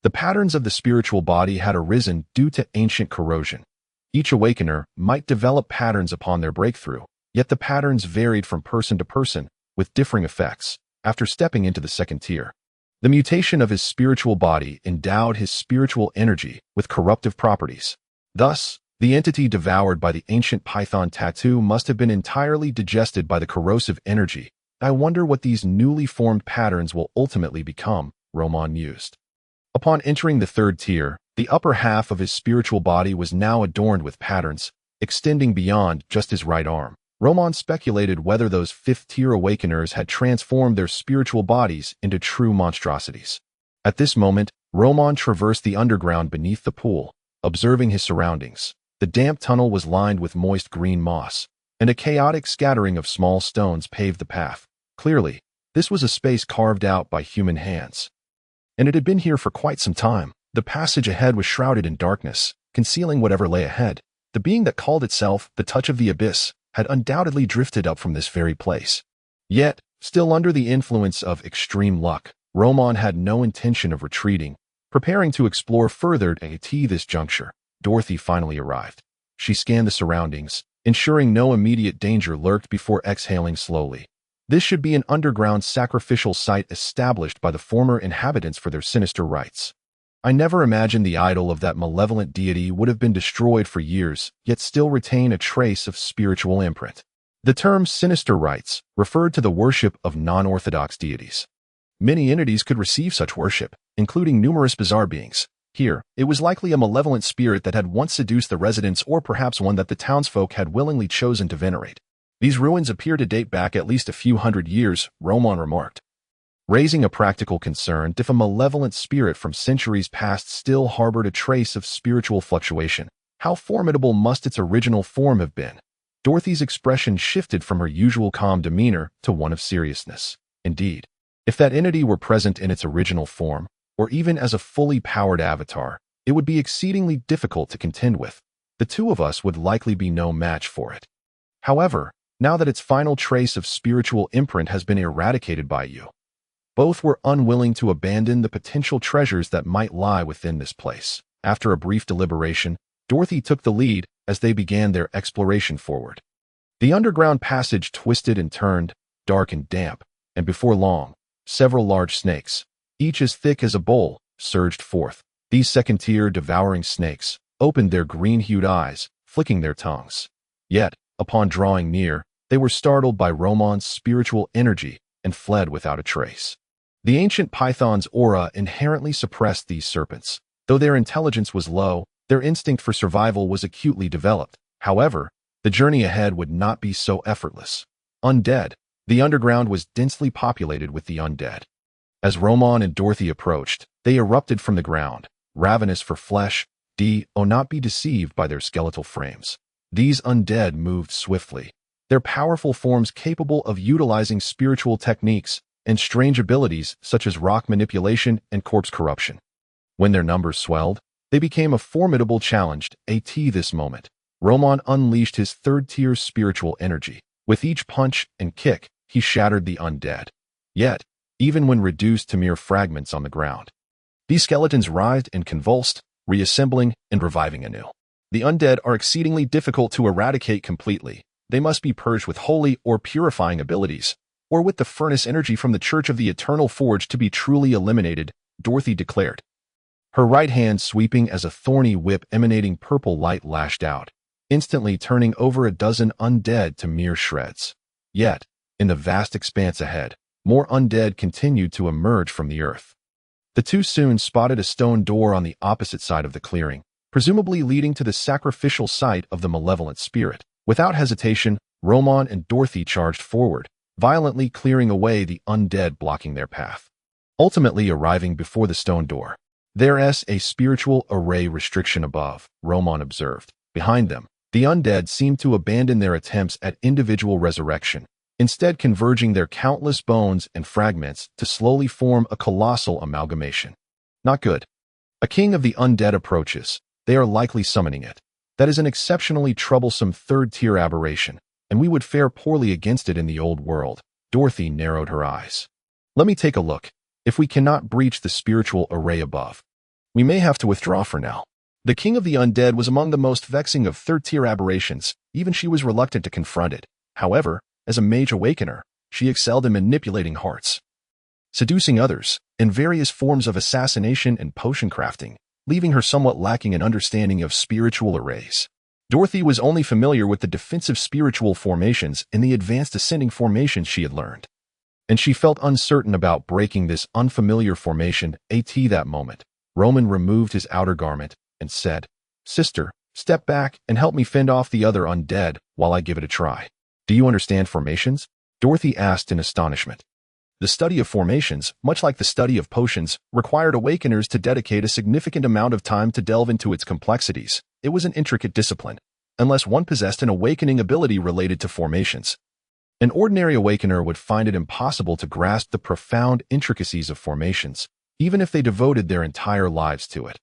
The patterns of the spiritual body had arisen due to ancient corrosion. Each awakener might develop patterns upon their breakthrough, yet the patterns varied from person to person, with differing effects, after stepping into the second tier. The mutation of his spiritual body endowed his spiritual energy with corruptive properties. Thus, the entity devoured by the ancient python tattoo must have been entirely digested by the corrosive energy. I wonder what these newly formed patterns will ultimately become, Roman mused. Upon entering the third tier, the upper half of his spiritual body was now adorned with patterns, extending beyond just his right arm. Roman speculated whether those fifth-tier awakeners had transformed their spiritual bodies into true monstrosities. At this moment, Roman traversed the underground beneath the pool, observing his surroundings. The damp tunnel was lined with moist green moss, and a chaotic scattering of small stones paved the path. Clearly, this was a space carved out by human hands, and it had been here for quite some time. The passage ahead was shrouded in darkness, concealing whatever lay ahead. The being that called itself the Touch of the Abyss had undoubtedly drifted up from this very place. Yet, still under the influence of extreme luck, Roman had no intention of retreating, preparing to explore further. At this juncture, Dorothy finally arrived. She scanned the surroundings, ensuring no immediate danger lurked before exhaling slowly. This should be an underground sacrificial site established by the former inhabitants for their sinister rites. I never imagined the idol of that malevolent deity would have been destroyed for years, yet still retain a trace of spiritual imprint. The term sinister rites referred to the worship of non-orthodox deities. Many entities could receive such worship, including numerous bizarre beings. Here, it was likely a malevolent spirit that had once seduced the residents, or perhaps one that the townsfolk had willingly chosen to venerate. These ruins appear to date back at least a few hundred years, Roman remarked, raising a practical concern. If a malevolent spirit from centuries past still harbored a trace of spiritual fluctuation, how formidable must its original form have been? Dorothy's expression shifted from her usual calm demeanor to one of seriousness. Indeed, if that entity were present in its original form, or even as a fully powered avatar, it would be exceedingly difficult to contend with. The two of us would likely be no match for it. However, now that its final trace of spiritual imprint has been eradicated by you, both were unwilling to abandon the potential treasures that might lie within this place. After a brief deliberation, Dorothy took the lead as they began their exploration forward. The underground passage twisted and turned, dark and damp, and before long, several large snakes, each as thick as a bowl, surged forth. These second-tier devouring snakes opened their green-hued eyes, flicking their tongues. Yet, upon drawing near, they were startled by Roman's spiritual energy and fled without a trace. The ancient python's aura inherently suppressed these serpents. Though their intelligence was low, their instinct for survival was acutely developed. However, the journey ahead would not be so effortless. Undead. The underground was densely populated with the undead. As Roman and Dorothy approached, they erupted from the ground, ravenous for flesh. Not be deceived by their skeletal frames. These undead moved swiftly, their powerful forms capable of utilizing spiritual techniques and strange abilities such as rock manipulation and corpse corruption. When their numbers swelled, they became a formidable challenge. This moment, Roman unleashed his third-tier spiritual energy. With each punch and kick, he shattered the undead. Yet, even when reduced to mere fragments on the ground, these skeletons writhed and convulsed, reassembling and reviving anew. The undead are exceedingly difficult to eradicate completely. They must be purged with holy or purifying abilities, or with the furnace energy from the Church of the Eternal Forge to be truly eliminated, Dorothy declared. Her right hand sweeping as a thorny whip emanating purple light lashed out, instantly turning over a dozen undead to mere shreds. Yet, in the vast expanse ahead, more undead continued to emerge from the earth. The two soon spotted a stone door on the opposite side of the clearing, presumably leading to the sacrificial site of the malevolent spirit. Without hesitation, Roman and Dorothy charged forward, violently clearing away the undead blocking their path. Ultimately arriving before the stone door. There's a spiritual array restriction above, Roman observed. Behind them, the undead seemed to abandon their attempts at individual resurrection, instead converging their countless bones and fragments to slowly form a colossal amalgamation. Not good. A king of the undead approaches. They are likely summoning it. That is an exceptionally troublesome third-tier aberration, and we would fare poorly against it in the old world. Dorothy narrowed her eyes. Let me take a look. If we cannot breach the spiritual array above, we may have to withdraw for now. The king of the undead was among the most vexing of third-tier aberrations. Even she was reluctant to confront it. However, as a mage awakener, she excelled in manipulating hearts, seducing others, in various forms of assassination and potion crafting, leaving her somewhat lacking an understanding of spiritual arrays. Dorothy was only familiar with the defensive spiritual formations and the advanced ascending formations she had learned, and she felt uncertain about breaking this unfamiliar formation. At that moment, Roman removed his outer garment and said, "Sister, step back and help me fend off the other undead while I give it a try." "Do you understand formations?" Dorothy asked in astonishment. The study of formations, much like the study of potions, required awakeners to dedicate a significant amount of time to delve into its complexities. It was an intricate discipline, unless one possessed an awakening ability related to formations. An ordinary awakener would find it impossible to grasp the profound intricacies of formations, even if they devoted their entire lives to it.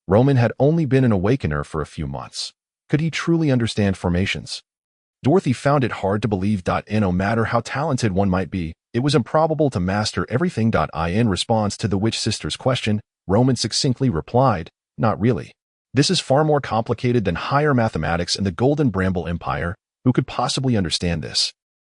Roman had only been an awakener for a few months. Could he truly understand formations? Dorothy found it hard to believe. No matter how talented one might be, it was improbable to master everything. In response to the witch sister's question, Roman succinctly replied, "Not really. This is far more complicated than higher mathematics and the Golden Bramble Empire. Who could possibly understand this?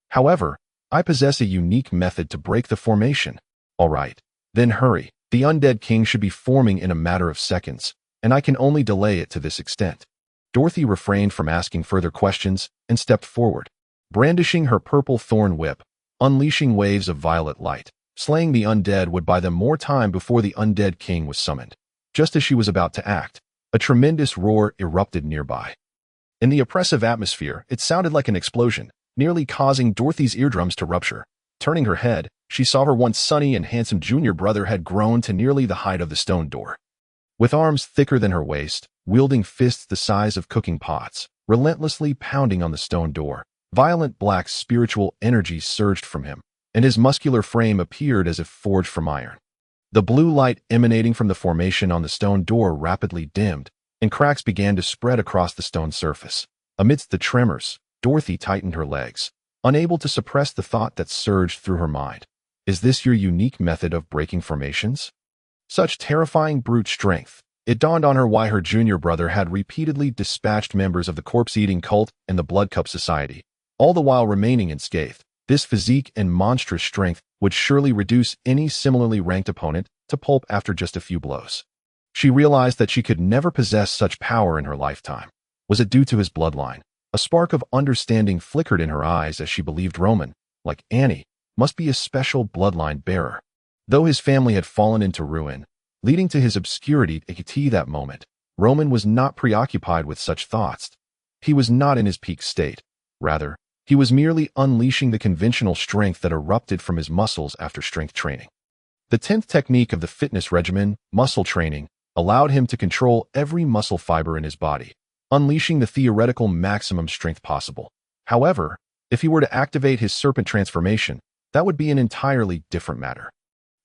However, I possess a unique method to break the formation." "All right, then hurry. The undead king should be forming in a matter of seconds, and I can only delay it to this extent." Dorothy refrained from asking further questions and stepped forward, brandishing her purple thorn whip, unleashing waves of violet light. Slaying the undead would buy them more time before the undead king was summoned. Just as she was about to act, a tremendous roar erupted nearby. In the oppressive atmosphere, it sounded like an explosion, nearly causing Dorothy's eardrums to rupture. Turning her head, she saw her once sunny and handsome junior brother had grown to nearly the height of the stone door. With arms thicker than her waist, wielding fists the size of cooking pots, relentlessly pounding on the stone door, violent black spiritual energy surged from him, and his muscular frame appeared as if forged from iron. The blue light emanating from the formation on the stone door rapidly dimmed, and cracks began to spread across the stone surface. Amidst the tremors, Dorothy tightened her legs, unable to suppress the thought that surged through her mind. "Is this your unique method of breaking formations?" Such terrifying brute strength. It dawned on her why her junior brother had repeatedly dispatched members of the corpse-eating cult and the Blood Cup Society, all the while remaining unscathed. This physique and monstrous strength would surely reduce any similarly ranked opponent to pulp after just a few blows. She realized that she could never possess such power in her lifetime. Was it due to his bloodline? A spark of understanding flickered in her eyes as she believed Roman, like Annie, must be a special bloodline bearer. Though his family had fallen into ruin, leading to his obscurity at that moment, Roman was not preoccupied with such thoughts. He was not in his peak state. Rather, he was merely unleashing the conventional strength that erupted from his muscles after strength training. The 10th technique of the fitness regimen, muscle training, allowed him to control every muscle fiber in his body, unleashing the theoretical maximum strength possible. However, if he were to activate his serpent transformation, that would be an entirely different matter.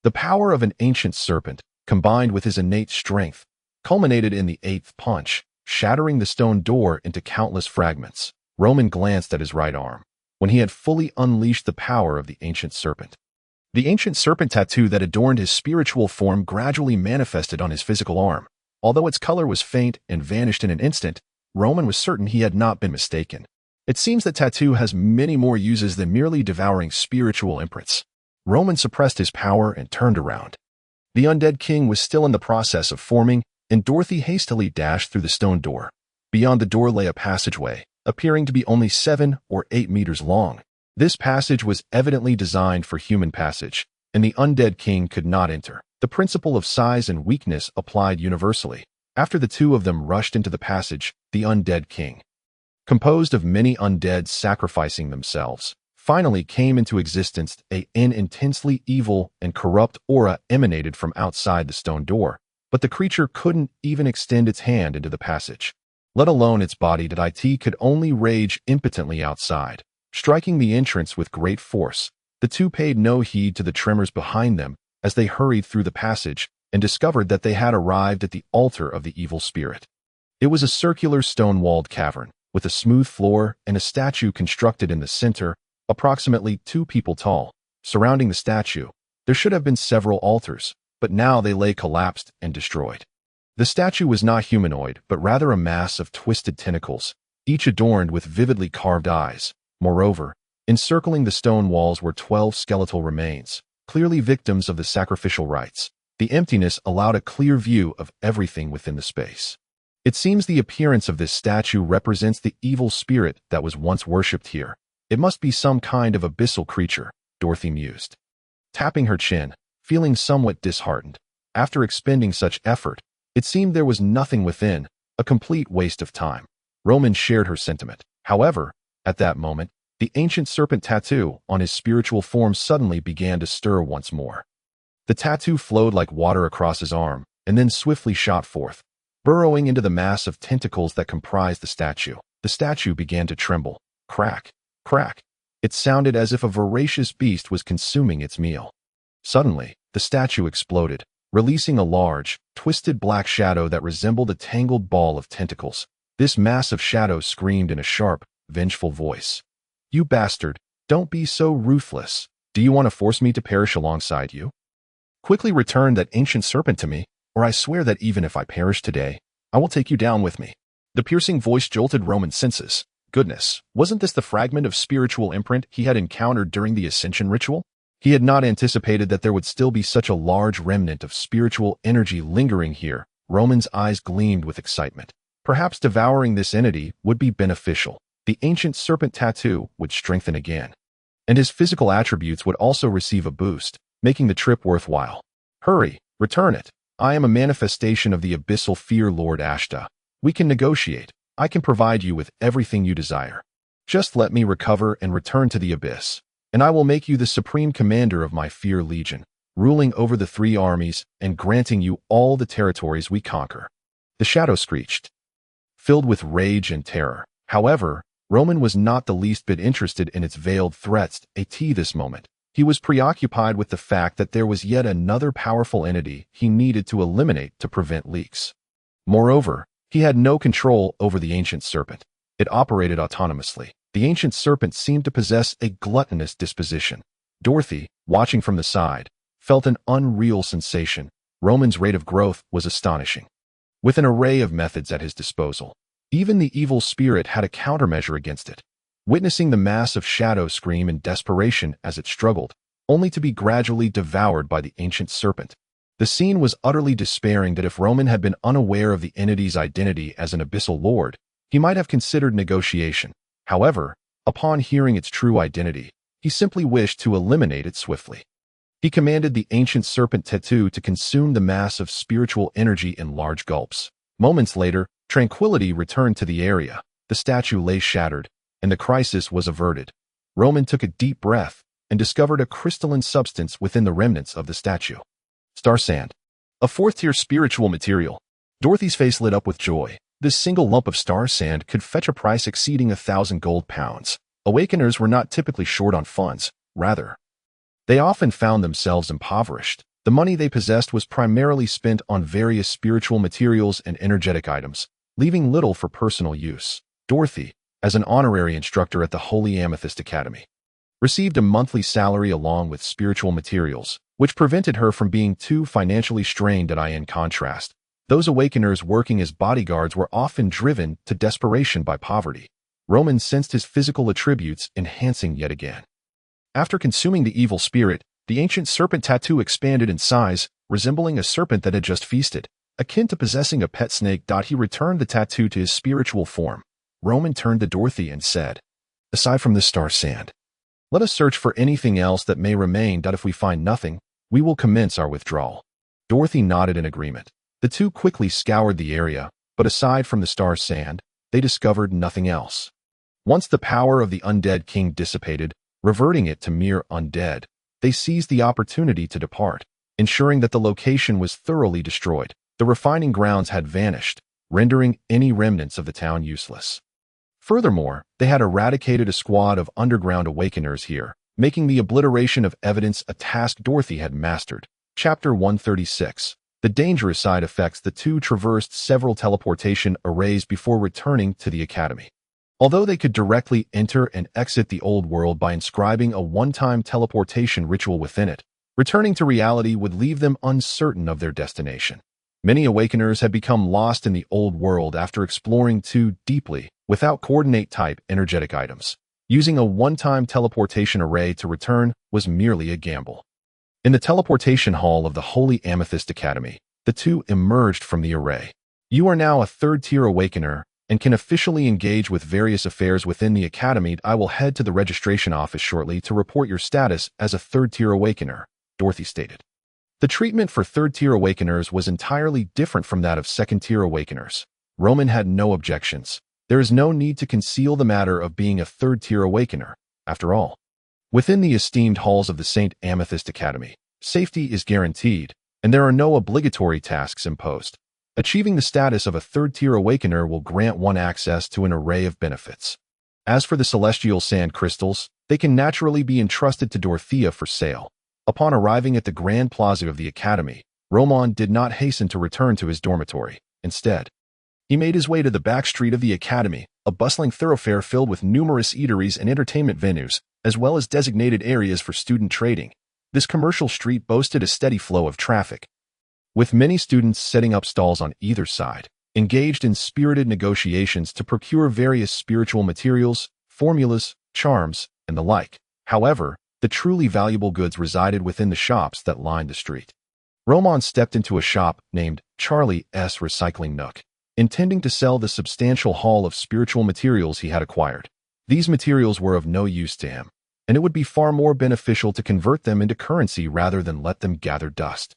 The power of an ancient serpent, combined with his innate strength, culminated in the 8th punch, shattering the stone door into countless fragments. Roman glanced at his right arm, when he had fully unleashed the power of the ancient serpent. The ancient serpent tattoo that adorned his spiritual form gradually manifested on his physical arm. Although its color was faint and vanished in an instant, Roman was certain he had not been mistaken. It seems that tattoo has many more uses than merely devouring spiritual imprints. Roman suppressed his power and turned around. The undead king was still in the process of forming, and Dorothy hastily dashed through the stone door. Beyond the door lay a passageway, appearing to be only 7 or 8 meters long. This passage was evidently designed for human passage, and the undead king could not enter. The principle of size and weakness applied universally. After the two of them rushed into the passage, the undead king, composed of many undead sacrificing themselves, finally came into existence. An intensely evil and corrupt aura emanated from outside the stone door, but the creature couldn't even extend its hand into the passage, let alone its body. It could only rage impotently outside. Striking the entrance with great force, the two paid no heed to the tremors behind them as they hurried through the passage and discovered that they had arrived at the altar of the evil spirit. It was a circular stone-walled cavern, with a smooth floor and a statue constructed in the center, approximately 2 people tall. Surrounding the statue, there should have been several altars, but now they lay collapsed and destroyed. The statue was not humanoid, but rather a mass of twisted tentacles, each adorned with vividly carved eyes. Moreover, encircling the stone walls were 12 skeletal remains, clearly victims of the sacrificial rites. The emptiness allowed a clear view of everything within the space. It seems the appearance of this statue represents the evil spirit that was once worshipped here. It must be some kind of abyssal creature, Dorothy mused. Tapping her chin, feeling somewhat disheartened. After expending such effort, it seemed there was nothing within, a complete waste of time. Roman shared her sentiment. However, at that moment, the ancient serpent tattoo on his spiritual form suddenly began to stir once more. The tattoo flowed like water across his arm, and then swiftly shot forth, burrowing into the mass of tentacles that comprised the statue. The statue began to tremble. Crack, crack. It sounded as if a voracious beast was consuming its meal. Suddenly, the statue exploded, releasing a large, twisted black shadow that resembled a tangled ball of tentacles. This mass of shadow screamed in a sharp, vengeful voice. "You bastard, don't be so ruthless. Do you want to force me to perish alongside you? Quickly return that ancient serpent to me, or I swear that even if I perish today, I will take you down with me." The piercing voice jolted Roman's senses. Goodness, wasn't this the fragment of spiritual imprint he had encountered during the ascension ritual? He had not anticipated that there would still be such a large remnant of spiritual energy lingering here. Roman's eyes gleamed with excitement. Perhaps devouring this entity would be beneficial. The ancient serpent tattoo would strengthen again, and his physical attributes would also receive a boost, making the trip worthwhile. Hurry, return it. I am a manifestation of the abyssal fear Lord Ashta. We can negotiate. I can provide you with everything you desire. Just let me recover and return to the abyss, and I will make you the supreme commander of my fear legion, ruling over the 3 armies and granting you all the territories we conquer. The shadow screeched, filled with rage and terror. However, Roman was not the least bit interested in its veiled threats at this moment. He was preoccupied with the fact that there was yet another powerful entity he needed to eliminate to prevent leaks. Moreover, he had no control over the ancient serpent. It operated autonomously. The ancient serpent seemed to possess a gluttonous disposition. Dorothy, watching from the side, felt an unreal sensation. Roman's rate of growth was astonishing. With an array of methods at his disposal, even the evil spirit had a countermeasure against it. Witnessing the mass of shadow scream in desperation as it struggled, only to be gradually devoured by the ancient serpent. The scene was utterly despairing that if Roman had been unaware of the entity's identity as an abyssal lord, he might have considered negotiation. However, upon hearing its true identity, he simply wished to eliminate it swiftly. He commanded the ancient serpent tattoo to consume the mass of spiritual energy in large gulps. Moments later, tranquility returned to the area. The statue lay shattered, and the crisis was averted. Roman took a deep breath and discovered a crystalline substance within the remnants of the statue. Star sand. A 4th-tier spiritual material. Dorothy's face lit up with joy. This single lump of star sand could fetch a price exceeding 1,000 gold pounds. Awakeners were not typically short on funds. Rather, they often found themselves impoverished. The money they possessed was primarily spent on various spiritual materials and energetic items, leaving little for personal use. Dorothy, as an honorary instructor at the Holy Amethyst Academy, received a monthly salary along with spiritual materials, which prevented her from being too financially strained. In contrast, those awakeners working as bodyguards were often driven to desperation by poverty. Roman sensed his physical attributes enhancing yet again. After consuming the evil spirit, the ancient serpent tattoo expanded in size, resembling a serpent that had just feasted. Akin to possessing a pet snake. He returned the tattoo to his spiritual form. Roman turned to Dorothy and said, "Aside from this star sand, let us search for anything else that may remain. If we find nothing, we will commence our withdrawal." Dorothy nodded in agreement. The two quickly scoured the area, but aside from the star sand, they discovered nothing else. Once the power of the undead king dissipated, reverting it to mere undead, they seized the opportunity to depart, ensuring that the location was thoroughly destroyed. The refining grounds had vanished, rendering any remnants of the town useless. Furthermore, they had eradicated a squad of underground awakeners here, making the obliteration of evidence a task Dorothy had mastered. Chapter 136. The dangerous side effects. The two traversed several teleportation arrays before returning to the academy. Although they could directly enter and exit the old world by inscribing a one-time teleportation ritual within it, returning to reality would leave them uncertain of their destination. Many awakeners had become lost in the old world after exploring too deeply without coordinate-type energetic items. Using a one-time teleportation array to return was merely a gamble. In the teleportation hall of the Holy Amethyst Academy, the two emerged from the array. You are now a third-tier awakener and can officially engage with various affairs within the academy. I will head to the registration office shortly to report your status as a third-tier awakener, Dorothy stated. The treatment for third-tier awakeners was entirely different from that of second-tier awakeners. Roman had no objections. There is no need to conceal the matter of being a third-tier awakener, after all. Within the esteemed halls of the St. Amethyst Academy, safety is guaranteed, and there are no obligatory tasks imposed. Achieving the status of a third-tier awakener will grant one access to an array of benefits. As for the celestial sand crystals, they can naturally be entrusted to Dorothea for sale. Upon arriving at the Grand Plaza of the Academy, Roman did not hasten to return to his dormitory. Instead, he made his way to the back street of the Academy, a bustling thoroughfare filled with numerous eateries and entertainment venues, as well as designated areas for student trading. This commercial street boasted a steady flow of traffic, with many students setting up stalls on either side, engaged in spirited negotiations to procure various spiritual materials, formulas, charms, and the like. However, the truly valuable goods resided within the shops that lined the street. Roman stepped into a shop named Charlie's Recycling Nook, intending to sell the substantial haul of spiritual materials he had acquired. These materials were of no use to him, and it would be far more beneficial to convert them into currency rather than let them gather dust.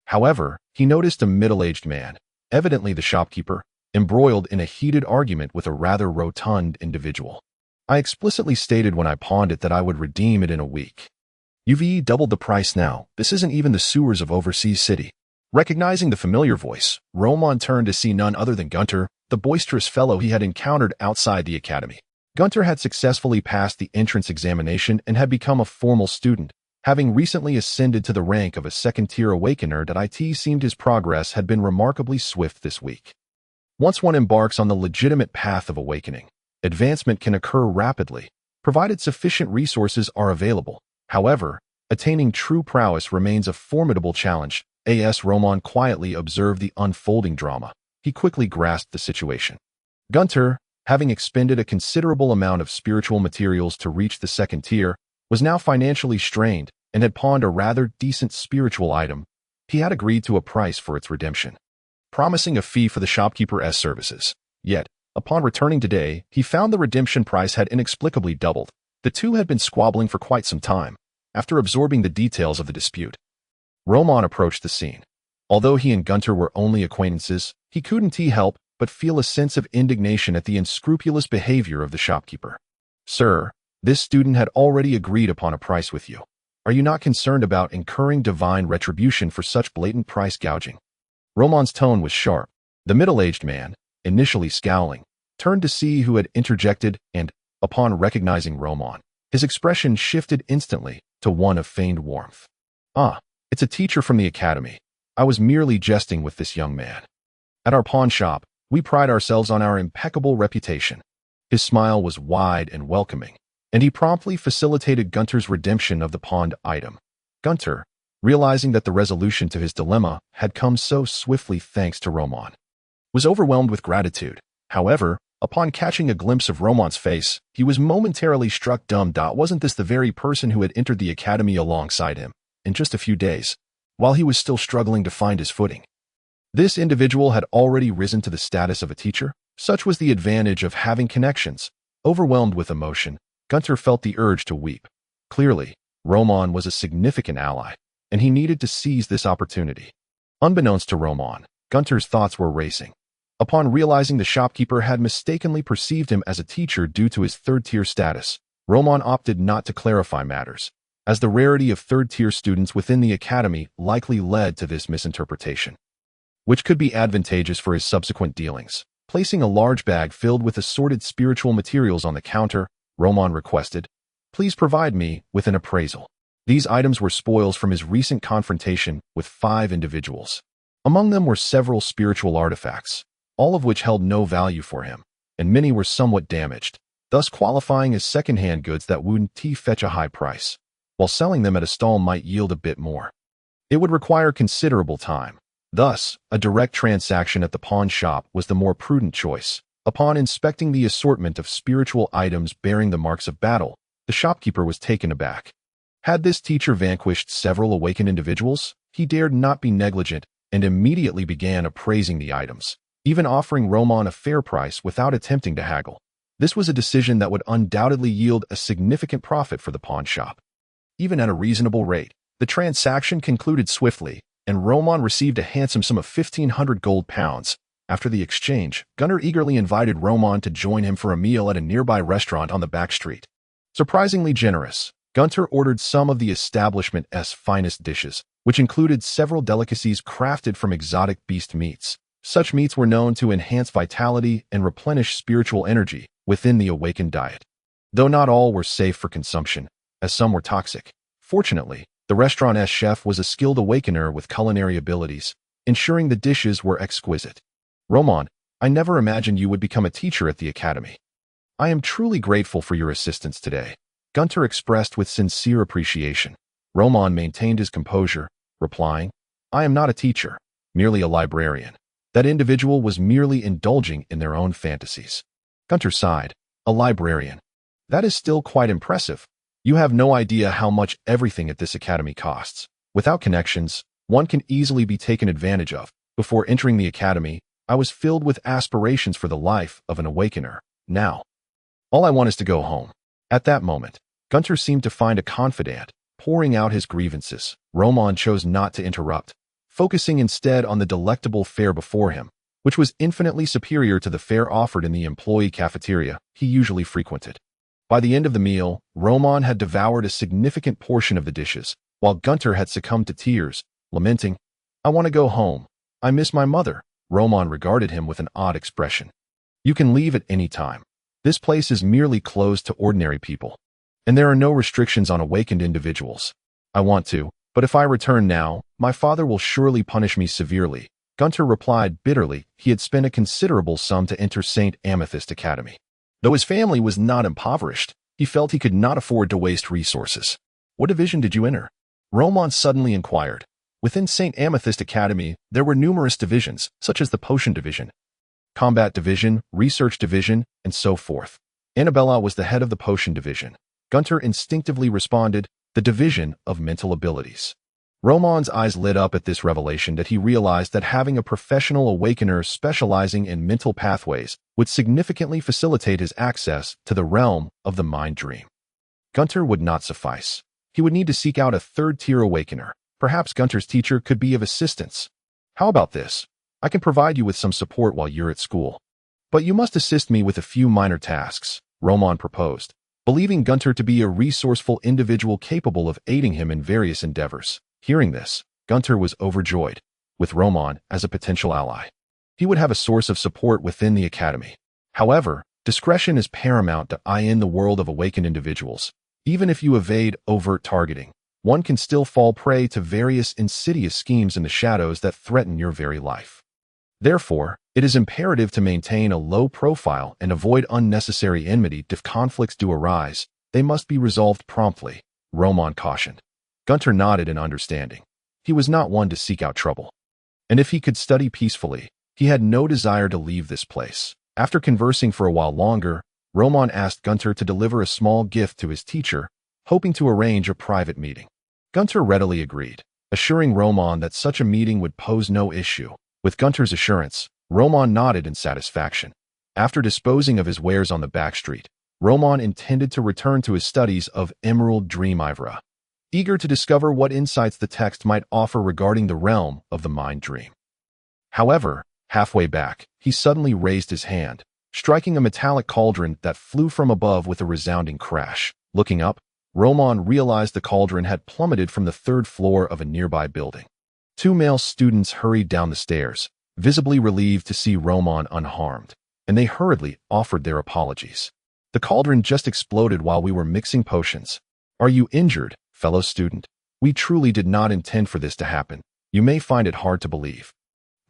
However, he noticed a middle-aged man, evidently the shopkeeper, embroiled in a heated argument with a rather rotund individual. I explicitly stated when I pawned it that I would redeem it in a week. You've doubled the price now. This isn't even the sewers of Overseas City. Recognizing the familiar voice, Roman turned to see none other than Gunter, the boisterous fellow he had encountered outside the academy. Gunter had successfully passed the entrance examination and had become a formal student, having recently ascended to the rank of a second-tier awakener. It seemed his progress had been remarkably swift this week. Once one embarks on the legitimate path of awakening, advancement can occur rapidly, provided sufficient resources are available. However, attaining true prowess remains a formidable challenge. As Roman quietly observed the unfolding drama, he quickly grasped the situation. Gunter, having expended a considerable amount of spiritual materials to reach the second tier, was now financially strained and had pawned a rather decent spiritual item. He had agreed to a price for its redemption, promising a fee for the shopkeeper's services. Yet, upon returning today, he found the redemption price had inexplicably doubled. The two had been squabbling for quite some time. After absorbing the details of the dispute, Roman approached the scene. Although he and Gunter were only acquaintances, he couldn't help but feel a sense of indignation at the unscrupulous behavior of the shopkeeper. Sir, this student had already agreed upon a price with you. Are you not concerned about incurring divine retribution for such blatant price gouging? Roman's tone was sharp. The middle-aged man, initially scowling, turned to see who had interjected and, upon recognizing Roman, his expression shifted instantly to one of feigned warmth. Ah, it's a teacher from the academy. I was merely jesting with this young man. At our pawn shop, we pride ourselves on our impeccable reputation. His smile was wide and welcoming, and he promptly facilitated Gunter's redemption of the pawned item. Gunter, realizing that the resolution to his dilemma had come so swiftly thanks to Roman, was overwhelmed with gratitude. However, upon catching a glimpse of Roman's face, he was momentarily struck dumb. Wasn't this the very person who had entered the academy alongside him in just a few days, while he was still struggling to find his footing? This individual had already risen to the status of a teacher. Such was the advantage of having connections. Overwhelmed with emotion, Gunter felt the urge to weep. Clearly, Roman was a significant ally, and he needed to seize this opportunity. Unbeknownst to Roman, Gunter's thoughts were racing. Upon realizing the shopkeeper had mistakenly perceived him as a teacher due to his third-tier status, Roman opted not to clarify matters, as the rarity of third-tier students within the academy likely led to this misinterpretation, which could be advantageous for his subsequent dealings. Placing a large bag filled with assorted spiritual materials on the counter, Roman requested, "Please provide me with an appraisal." These items were spoils from his recent confrontation with 5 individuals. Among them were several spiritual artifacts, all of which held no value for him, and many were somewhat damaged, thus qualifying as second-hand goods that wouldn't fetch a high price, while selling them at a stall might yield a bit more. It would require considerable time. Thus, a direct transaction at the pawn shop was the more prudent choice. Upon inspecting the assortment of spiritual items bearing the marks of battle, the shopkeeper was taken aback. Had this teacher vanquished several awakened individuals, he dared not be negligent and immediately began appraising the items, even offering Roman a fair price without attempting to haggle. This was a decision that would undoubtedly yield a significant profit for the pawn shop. Even at a reasonable rate, the transaction concluded swiftly, and Roman received a handsome sum of 1,500 gold pounds. After the exchange, Gunter eagerly invited Roman to join him for a meal at a nearby restaurant on the back street. Surprisingly generous, Gunter ordered some of the establishment's finest dishes, which included several delicacies crafted from exotic beast meats. Such meats were known to enhance vitality and replenish spiritual energy within the awakened diet, though not all were safe for consumption, as some were toxic. Fortunately, the restaurant's chef was a skilled awakener with culinary abilities, ensuring the dishes were exquisite. "Roman, I never imagined you would become a teacher at the academy. I am truly grateful for your assistance today," Gunter expressed with sincere appreciation. Roman maintained his composure, replying, "I am not a teacher, merely a librarian." That individual was merely indulging in their own fantasies. Gunter sighed. "A librarian. That is still quite impressive. You have no idea how much everything at this academy costs. Without connections, one can easily be taken advantage of. Before entering the academy, I was filled with aspirations for the life of an awakener. Now, all I want is to go home." At that moment, Gunter seemed to find a confidant, pouring out his grievances. Roman chose not to interrupt, focusing instead on the delectable fare before him, which was infinitely superior to the fare offered in the employee cafeteria he usually frequented. By the end of the meal, Roman had devoured a significant portion of the dishes, while Gunter had succumbed to tears, lamenting, "I want to go home. I miss my mother." Roman regarded him with an odd expression. "You can leave at any time. This place is merely closed to ordinary people, and there are no restrictions on awakened individuals. I want to, but if I return now, my father will surely punish me severely." Gunter replied bitterly he had spent a considerable sum to enter St. Amethyst Academy. Though his family was not impoverished, he felt he could not afford to waste resources. "What division did you enter?" Roman suddenly inquired. Within St. Amethyst Academy, there were numerous divisions, such as the Potion Division, Combat Division, Research Division, and so forth. Annabella was the head of the Potion Division. Gunter instinctively responded, "The Division of Mental Abilities." Roman's eyes lit up at this revelation that he realized that having a professional awakener specializing in mental pathways would significantly facilitate his access to the realm of the mind dream. Gunter would not suffice. He would need to seek out a third-tier awakener. Perhaps Gunter's teacher could be of assistance. "How about this? I can provide you with some support while you're at school. But you must assist me with a few minor tasks," Roman proposed, believing Gunter to be a resourceful individual capable of aiding him in various endeavors. Hearing this, Gunter was overjoyed. With Roman as a potential ally, he would have a source of support within the academy. However, discretion is paramount in the world of awakened individuals. Even if you evade overt targeting, one can still fall prey to various insidious schemes in the shadows that threaten your very life. Therefore, it is imperative to maintain a low profile and avoid unnecessary enmity. If conflicts do arise, they must be resolved promptly, Roman cautioned. Gunter nodded in understanding. He was not one to seek out trouble, and if he could study peacefully, he had no desire to leave this place. After conversing for a while longer, Roman asked Gunter to deliver a small gift to his teacher, hoping to arrange a private meeting. Gunter readily agreed, assuring Roman that such a meeting would pose no issue. With Gunter's assurance, Roman nodded in satisfaction. After disposing of his wares on the back street, Roman intended to return to his studies of Emerald Dream Ivra, eager to discover what insights the text might offer regarding the realm of the mind dream. However, halfway back, he suddenly raised his hand, striking a metallic cauldron that flew from above with a resounding crash. Looking up, Roman realized the cauldron had plummeted from the 3rd floor of a nearby building. 2 male students hurried down the stairs, visibly relieved to see Roman unharmed. and they hurriedly offered their apologies. The cauldron just exploded while we were mixing potions. Are you injured, fellow student? We truly did not intend for this to happen. You may find it hard to believe.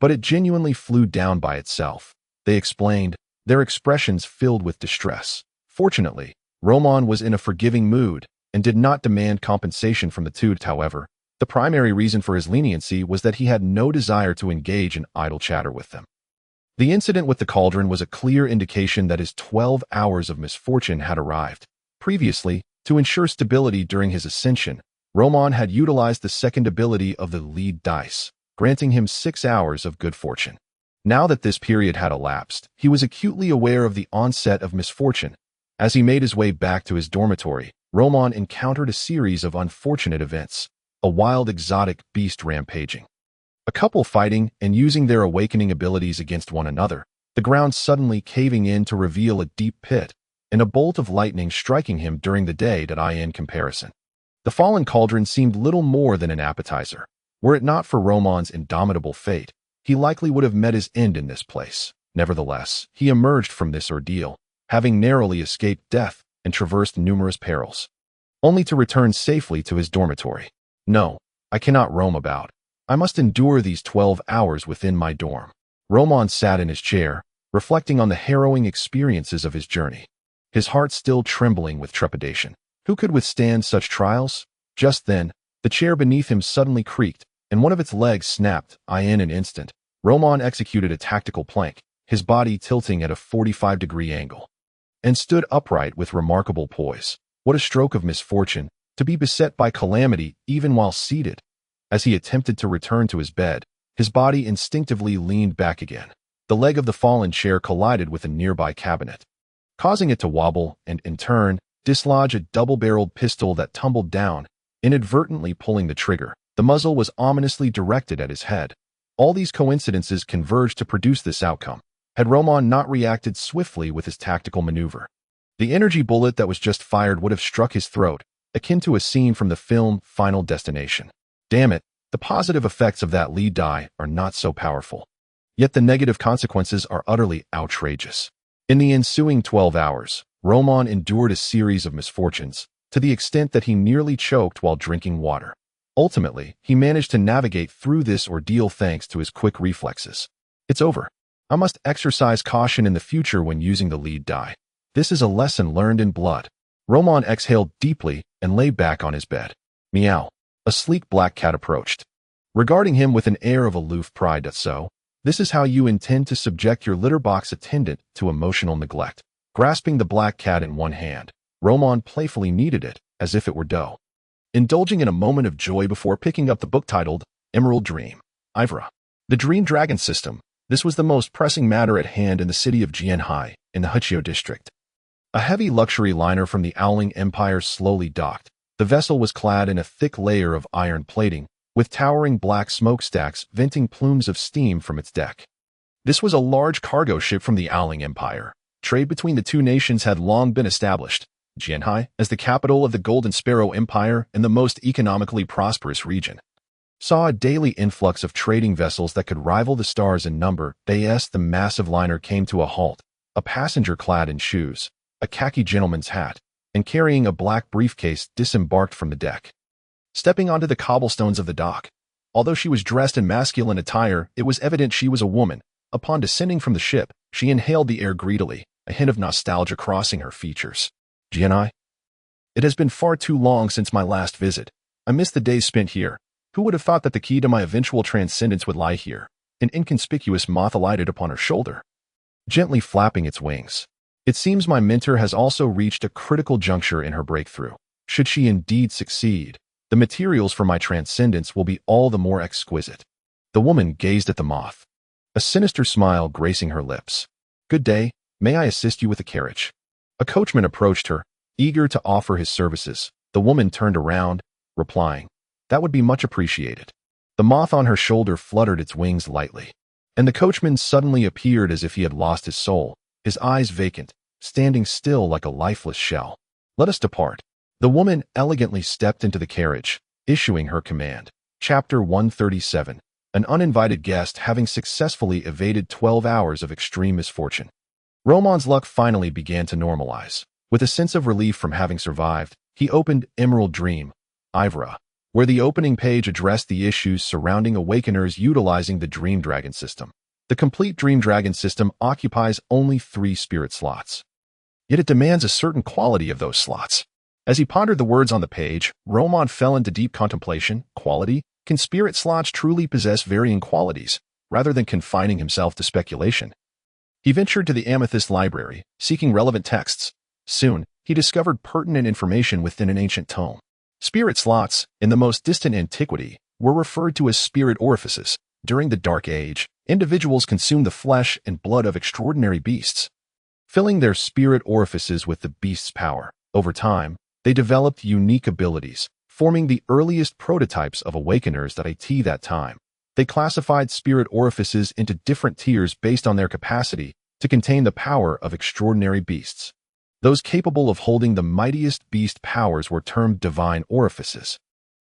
But it genuinely flew down by itself. They explained, their expressions filled with distress. Fortunately, Roman was in a forgiving mood and did not demand compensation from the Tude. However, the primary reason for his leniency was that he had no desire to engage in idle chatter with them. The incident with the cauldron was a clear indication that his 12 hours of misfortune had arrived. Previously, to ensure stability during his ascension, Roman had utilized the second ability of the lead dice, granting him 6 hours of good fortune. Now that this period had elapsed, he was acutely aware of the onset of misfortune. As he made his way back to his dormitory, Roman encountered a series of unfortunate events, a wild exotic beast rampaging, a couple fighting and using their awakening abilities against one another, the ground suddenly caving in to reveal a deep pit, and a bolt of lightning striking him during the day. In comparison, the fallen cauldron seemed little more than an appetizer. Were it not for Roman's indomitable fate, he likely would have met his end in this place. Nevertheless, he emerged from this ordeal, having narrowly escaped death and traversed numerous perils, only to return safely to his dormitory. No, I cannot roam about. I must endure these 12 hours within my dorm. Roman sat in his chair, reflecting on the harrowing experiences of his journey, his heart still trembling with trepidation. Who could withstand such trials? Just then, the chair beneath him suddenly creaked, and one of its legs snapped. In an instant, Roman executed a tactical plank, his body tilting at a 45-degree angle, and stood upright with remarkable poise. What a stroke of misfortune, to be beset by calamity even while seated. As he attempted to return to his bed, his body instinctively leaned back again. The leg of the fallen chair collided with a nearby cabinet, causing it to wobble and, in turn, dislodge a double-barreled pistol that tumbled down, inadvertently pulling the trigger. The muzzle was ominously directed at his head. All these coincidences converged to produce this outcome. Had Roman not reacted swiftly with his tactical maneuver, the energy bullet that was just fired would have struck his throat, akin to a scene from the film Final Destination. Damn it, the positive effects of that lead die are not so powerful. Yet the negative consequences are utterly outrageous. In the ensuing 12 hours, Roman endured a series of misfortunes, to the extent that he nearly choked while drinking water. Ultimately, he managed to navigate through this ordeal thanks to his quick reflexes. It's over. I must exercise caution in the future when using the lead die. This is a lesson learned in blood. Roman exhaled deeply and lay back on his bed. Meow. A sleek black cat approached, regarding him with an air of aloof pride. So, this is how you intend to subject your litter box attendant to emotional neglect. Grasping the black cat in one hand, Roman playfully kneaded it, as if it were dough, indulging in a moment of joy before picking up the book titled Emerald Dream. Ivra. The Dream Dragon System. This was the most pressing matter at hand in the city of Jianhai, in the Huqiu district. A heavy luxury liner from the Owling Empire slowly docked. The vessel was clad in a thick layer of iron plating, with towering black smokestacks venting plumes of steam from its deck. This was a large cargo ship from the Owling Empire. Trade between the two nations had long been established. Jianhai, as the capital of the Golden Sparrow Empire and the most economically prosperous region, saw a daily influx of trading vessels that could rival the stars in number. The massive liner came to a halt. A passenger clad in shoes, a khaki gentleman's hat, and carrying a black briefcase disembarked from the deck, stepping onto the cobblestones of the dock. Although she was dressed in masculine attire, it was evident she was a woman. Upon descending from the ship, she inhaled the air greedily, a hint of nostalgia crossing her features. Jianhai? It has been far too long since my last visit. I miss the days spent here. Who would have thought that the key to my eventual transcendence would lie here? An inconspicuous moth alighted upon her shoulder, gently flapping its wings. It seems my mentor has also reached a critical juncture in her breakthrough. Should she indeed succeed, the materials for my transcendence will be all the more exquisite. The woman gazed at the moth, a sinister smile gracing her lips. Good day, may I assist you with a carriage? A coachman approached her, eager to offer his services. The woman turned around, replying, that would be much appreciated. The moth on her shoulder fluttered its wings lightly, and the coachman suddenly appeared as if he had lost his soul, his eyes vacant, standing still like a lifeless shell. Let us depart. The woman elegantly stepped into the carriage, issuing her command. Chapter 137. An uninvited guest having successfully evaded 12 hours of extreme misfortune. Roman's luck finally began to normalize. With a sense of relief from having survived, he opened Emerald Dream, Ivra, where the opening page addressed the issues surrounding awakeners utilizing the Dream Dragon system. The complete Dream Dragon system occupies only 3 spirit slots. Yet it demands a certain quality of those slots. As he pondered the words on the page, Roman fell into deep contemplation. Quality? Can spirit slots truly possess varying qualities, rather than confining himself to speculation? He ventured to the Amethyst Library, seeking relevant texts. Soon, he discovered pertinent information within an ancient tome. Spirit slots, in the most distant antiquity, were referred to as spirit orifices. During the Dark Age, individuals consumed the flesh and blood of extraordinary beasts, filling their spirit orifices with the beast's power. Over time, they developed unique abilities, forming the earliest prototypes of awakeners that time. They classified spirit orifices into different tiers based on their capacity to contain the power of extraordinary beasts. Those capable of holding the mightiest beast powers were termed divine orifices,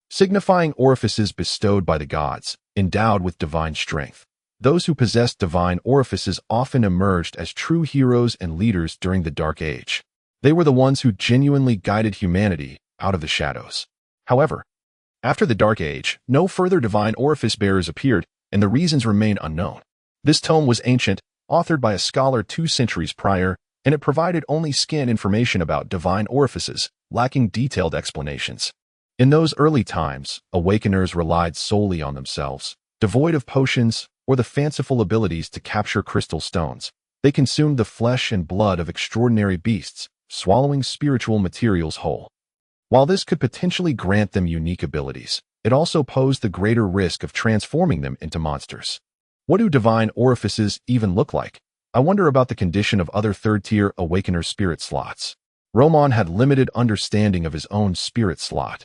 signifying orifices bestowed by the gods, endowed with divine strength. Those who possessed divine orifices often emerged as true heroes and leaders during the Dark Age. They were the ones who genuinely guided humanity out of the shadows. However, after the Dark Age, no further divine orifice bearers appeared, and the reasons remain unknown. This tome was ancient, authored by a scholar 2 centuries prior, and it provided only scant information about divine orifices, lacking detailed explanations. In those early times, awakeners relied solely on themselves, devoid of potions or the fanciful abilities to capture crystal stones. They consumed the flesh and blood of extraordinary beasts, swallowing spiritual materials whole. While this could potentially grant them unique abilities, it also posed the greater risk of transforming them into monsters. What do divine orifices even look like? I wonder about the condition of other third-tier awakener spirit slots. Roman had limited understanding of his own spirit slot,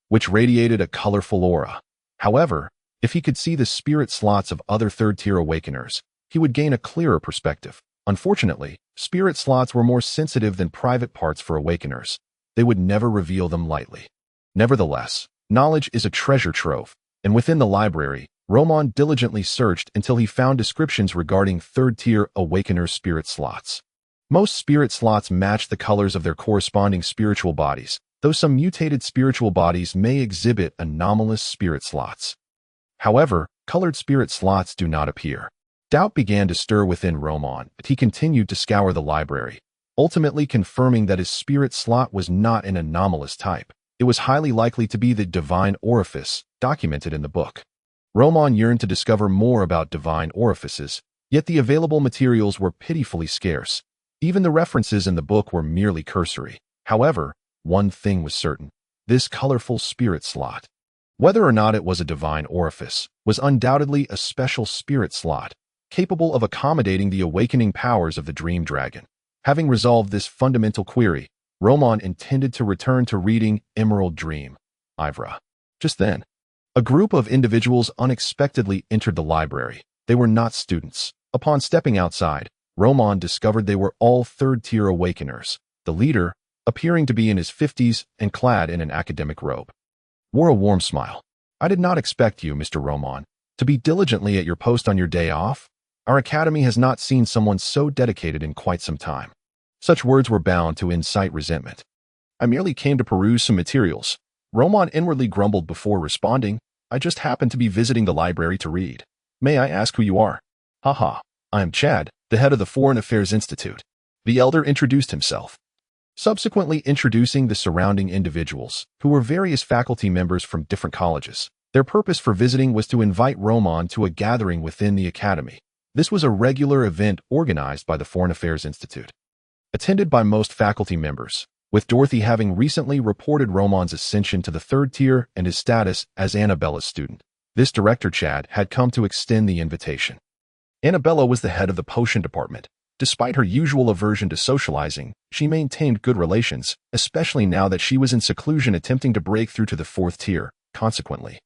which radiated a colorful aura. However, if he could see the spirit slots of other third-tier awakeners, he would gain a clearer perspective. Unfortunately, spirit slots were more sensitive than private parts for awakeners. They would never reveal them lightly. Nevertheless, knowledge is a treasure trove, and within the library, Roman diligently searched until he found descriptions regarding third-tier awakener spirit slots. Most spirit slots match the colors of their corresponding spiritual bodies, though some mutated spiritual bodies may exhibit anomalous spirit slots. However, colored spirit slots do not appear. Doubt began to stir within Roman, but he continued to scour the library, ultimately confirming that his spirit slot was not an anomalous type. It was highly likely to be the divine orifice documented in the book. Roman yearned to discover more about divine orifices, yet the available materials were pitifully scarce. Even the references in the book were merely cursory. However, one thing was certain: this colorful spirit slot, whether or not it was a divine orifice, was undoubtedly a special spirit slot, capable of accommodating the awakening powers of the Dream Dragon. Having resolved this fundamental query, Roman intended to return to reading Emerald Dream, Ivra. Just then, a group of individuals unexpectedly entered the library. They were not students. Upon stepping outside, Roman discovered they were all third-tier awakeners. The leader, appearing to be in his 50s and clad in an academic robe, wore a warm smile. "I did not expect you, Mr. Roman, to be diligently at your post on your day off. Our academy has not seen someone so dedicated in quite some time." Such words were bound to incite resentment. "I merely came to peruse some materials," Roman inwardly grumbled before responding. "I just happened to be visiting the library to read. May I ask who you are?" "Haha, I am Chad, the head of the Foreign Affairs Institute." The elder introduced himself, subsequently introducing the surrounding individuals, who were various faculty members from different colleges. Their purpose for visiting was to invite Roman to a gathering within the academy. This was a regular event organized by the Foreign Affairs Institute, attended by most faculty members, with Dorothy having recently reported Roman's ascension to the third tier and his status as Annabella's student. This director, Chad, had come to extend the invitation. Annabella was the head of the potion department. Despite her usual aversion to socializing, she maintained good relations, especially now that she was in seclusion attempting to break through to the 4th tier. Consequently,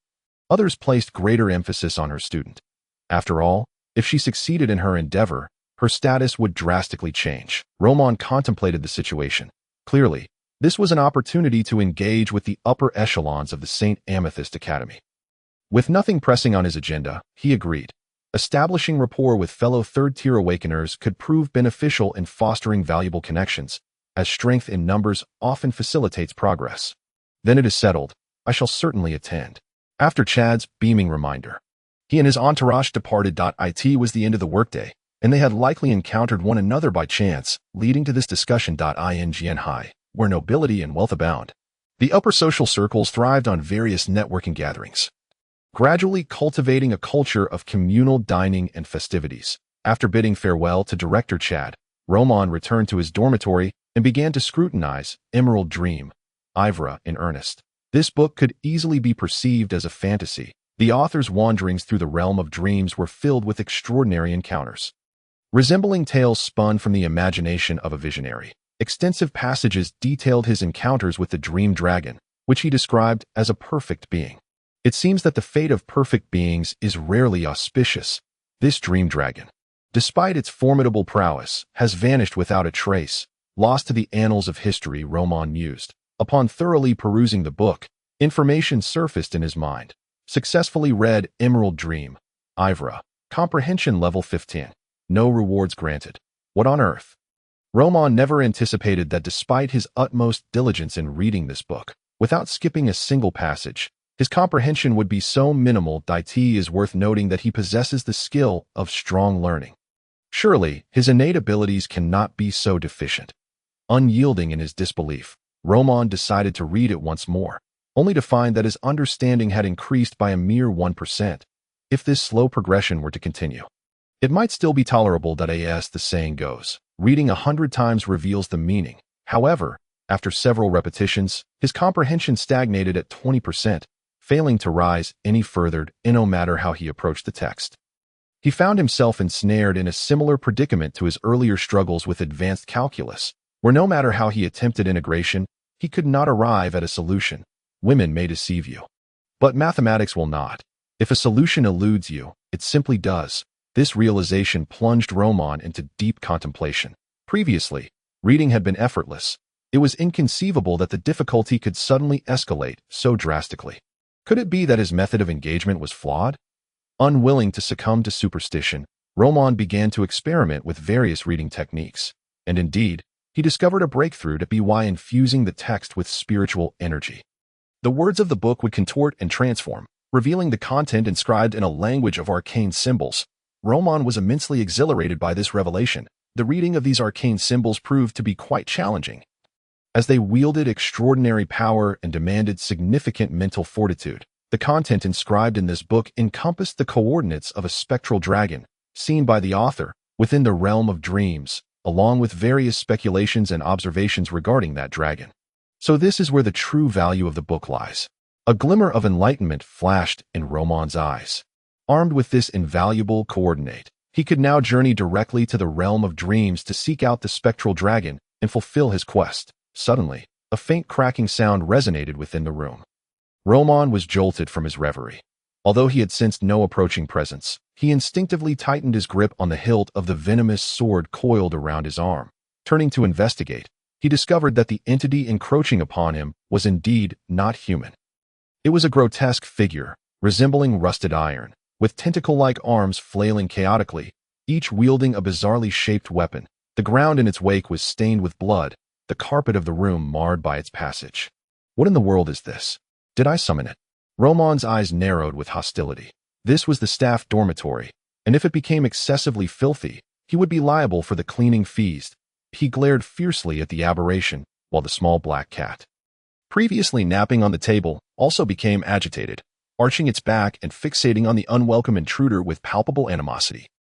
others placed greater emphasis on her student. After all, if she succeeded in her endeavor, her status would drastically change. Roman contemplated the situation. Clearly, this was an opportunity to engage with the upper echelons of the St. Amethyst Academy. With nothing pressing on his agenda, he agreed. Establishing rapport with fellow third-tier awakeners could prove beneficial in fostering valuable connections, as strength in numbers often facilitates progress. Then it is settled. I shall certainly attend. After Chad's beaming reminder, he and his entourage departed. It was the end of the workday, and they had likely encountered one another by chance, leading to this discussion. In High, where nobility and wealth abound, the upper social circles thrived on various networking gatherings, gradually cultivating a culture of communal dining and festivities. After bidding farewell to Director Chad, Roman returned to his dormitory and began to scrutinize Emerald Dream, Ivra in earnest. This book could easily be perceived as a fantasy. The author's wanderings through the realm of dreams were filled with extraordinary encounters, resembling tales spun from the imagination of a visionary. Extensive passages detailed his encounters with the dream dragon, which he described as a perfect being. It seems that the fate of perfect beings is rarely auspicious. This dream dragon, despite its formidable prowess, has vanished without a trace, lost to the annals of history. Roman mused. Upon thoroughly perusing the book, information surfaced in his mind. Successfully read Emerald Dream, Ivra. Comprehension level 15. No rewards granted. What on earth? Roman never anticipated that despite his utmost diligence in reading this book, without skipping a single passage, his comprehension would be so minimal. It is worth noting that he possesses the skill of strong learning. Surely, his innate abilities cannot be so deficient. Unyielding in his disbelief, Roman decided to read it once more, only to find that his understanding had increased by a mere 1%. If this slow progression were to continue, it might still be tolerable. As the saying goes, reading 100 times reveals the meaning. However, after several repetitions, his comprehension stagnated at 20%, failing to rise any further, no matter how he approached the text. He found himself ensnared in a similar predicament to his earlier struggles with advanced calculus, where no matter how he attempted integration, he could not arrive at a solution. Women may deceive you, but mathematics will not. If a solution eludes you, it simply does. This realization plunged Roman into deep contemplation. Previously, reading had been effortless. It was inconceivable that the difficulty could suddenly escalate so drastically. Could it be that his method of engagement was flawed? Unwilling to succumb to superstition, Roman began to experiment with various reading techniques. And indeed, he discovered a breakthrough by infusing the text with spiritual energy. The words of the book would contort and transform, revealing the content inscribed in a language of arcane symbols. Roman was immensely exhilarated by this revelation. The reading of these arcane symbols proved to be quite challenging, as they wielded extraordinary power and demanded significant mental fortitude. The content inscribed in this book encompassed the coordinates of a spectral dragon, seen by the author, within the realm of dreams, along with various speculations and observations regarding that dragon. So this is where the true value of the book lies. A glimmer of enlightenment flashed in Roman's eyes. Armed with this invaluable coordinate, he could now journey directly to the realm of dreams to seek out the spectral dragon and fulfill his quest. Suddenly, a faint cracking sound resonated within the room. Roman was jolted from his reverie. Although he had sensed no approaching presence, he instinctively tightened his grip on the hilt of the venomous sword coiled around his arm. Turning to investigate, he discovered that the entity encroaching upon him was indeed not human. It was a grotesque figure, resembling rusted iron, with tentacle-like arms flailing chaotically, each wielding a bizarrely shaped weapon. The ground in its wake was stained with blood, the carpet of the room marred by its passage. What in the world is this? Did I summon it? Roman's eyes narrowed with hostility. This was the staff dormitory, and if it became excessively filthy, he would be liable for the cleaning fees. He glared fiercely at the aberration, while the small black cat, previously napping on the table, also became agitated, arching its back and fixating on the unwelcome intruder with palpable animosity.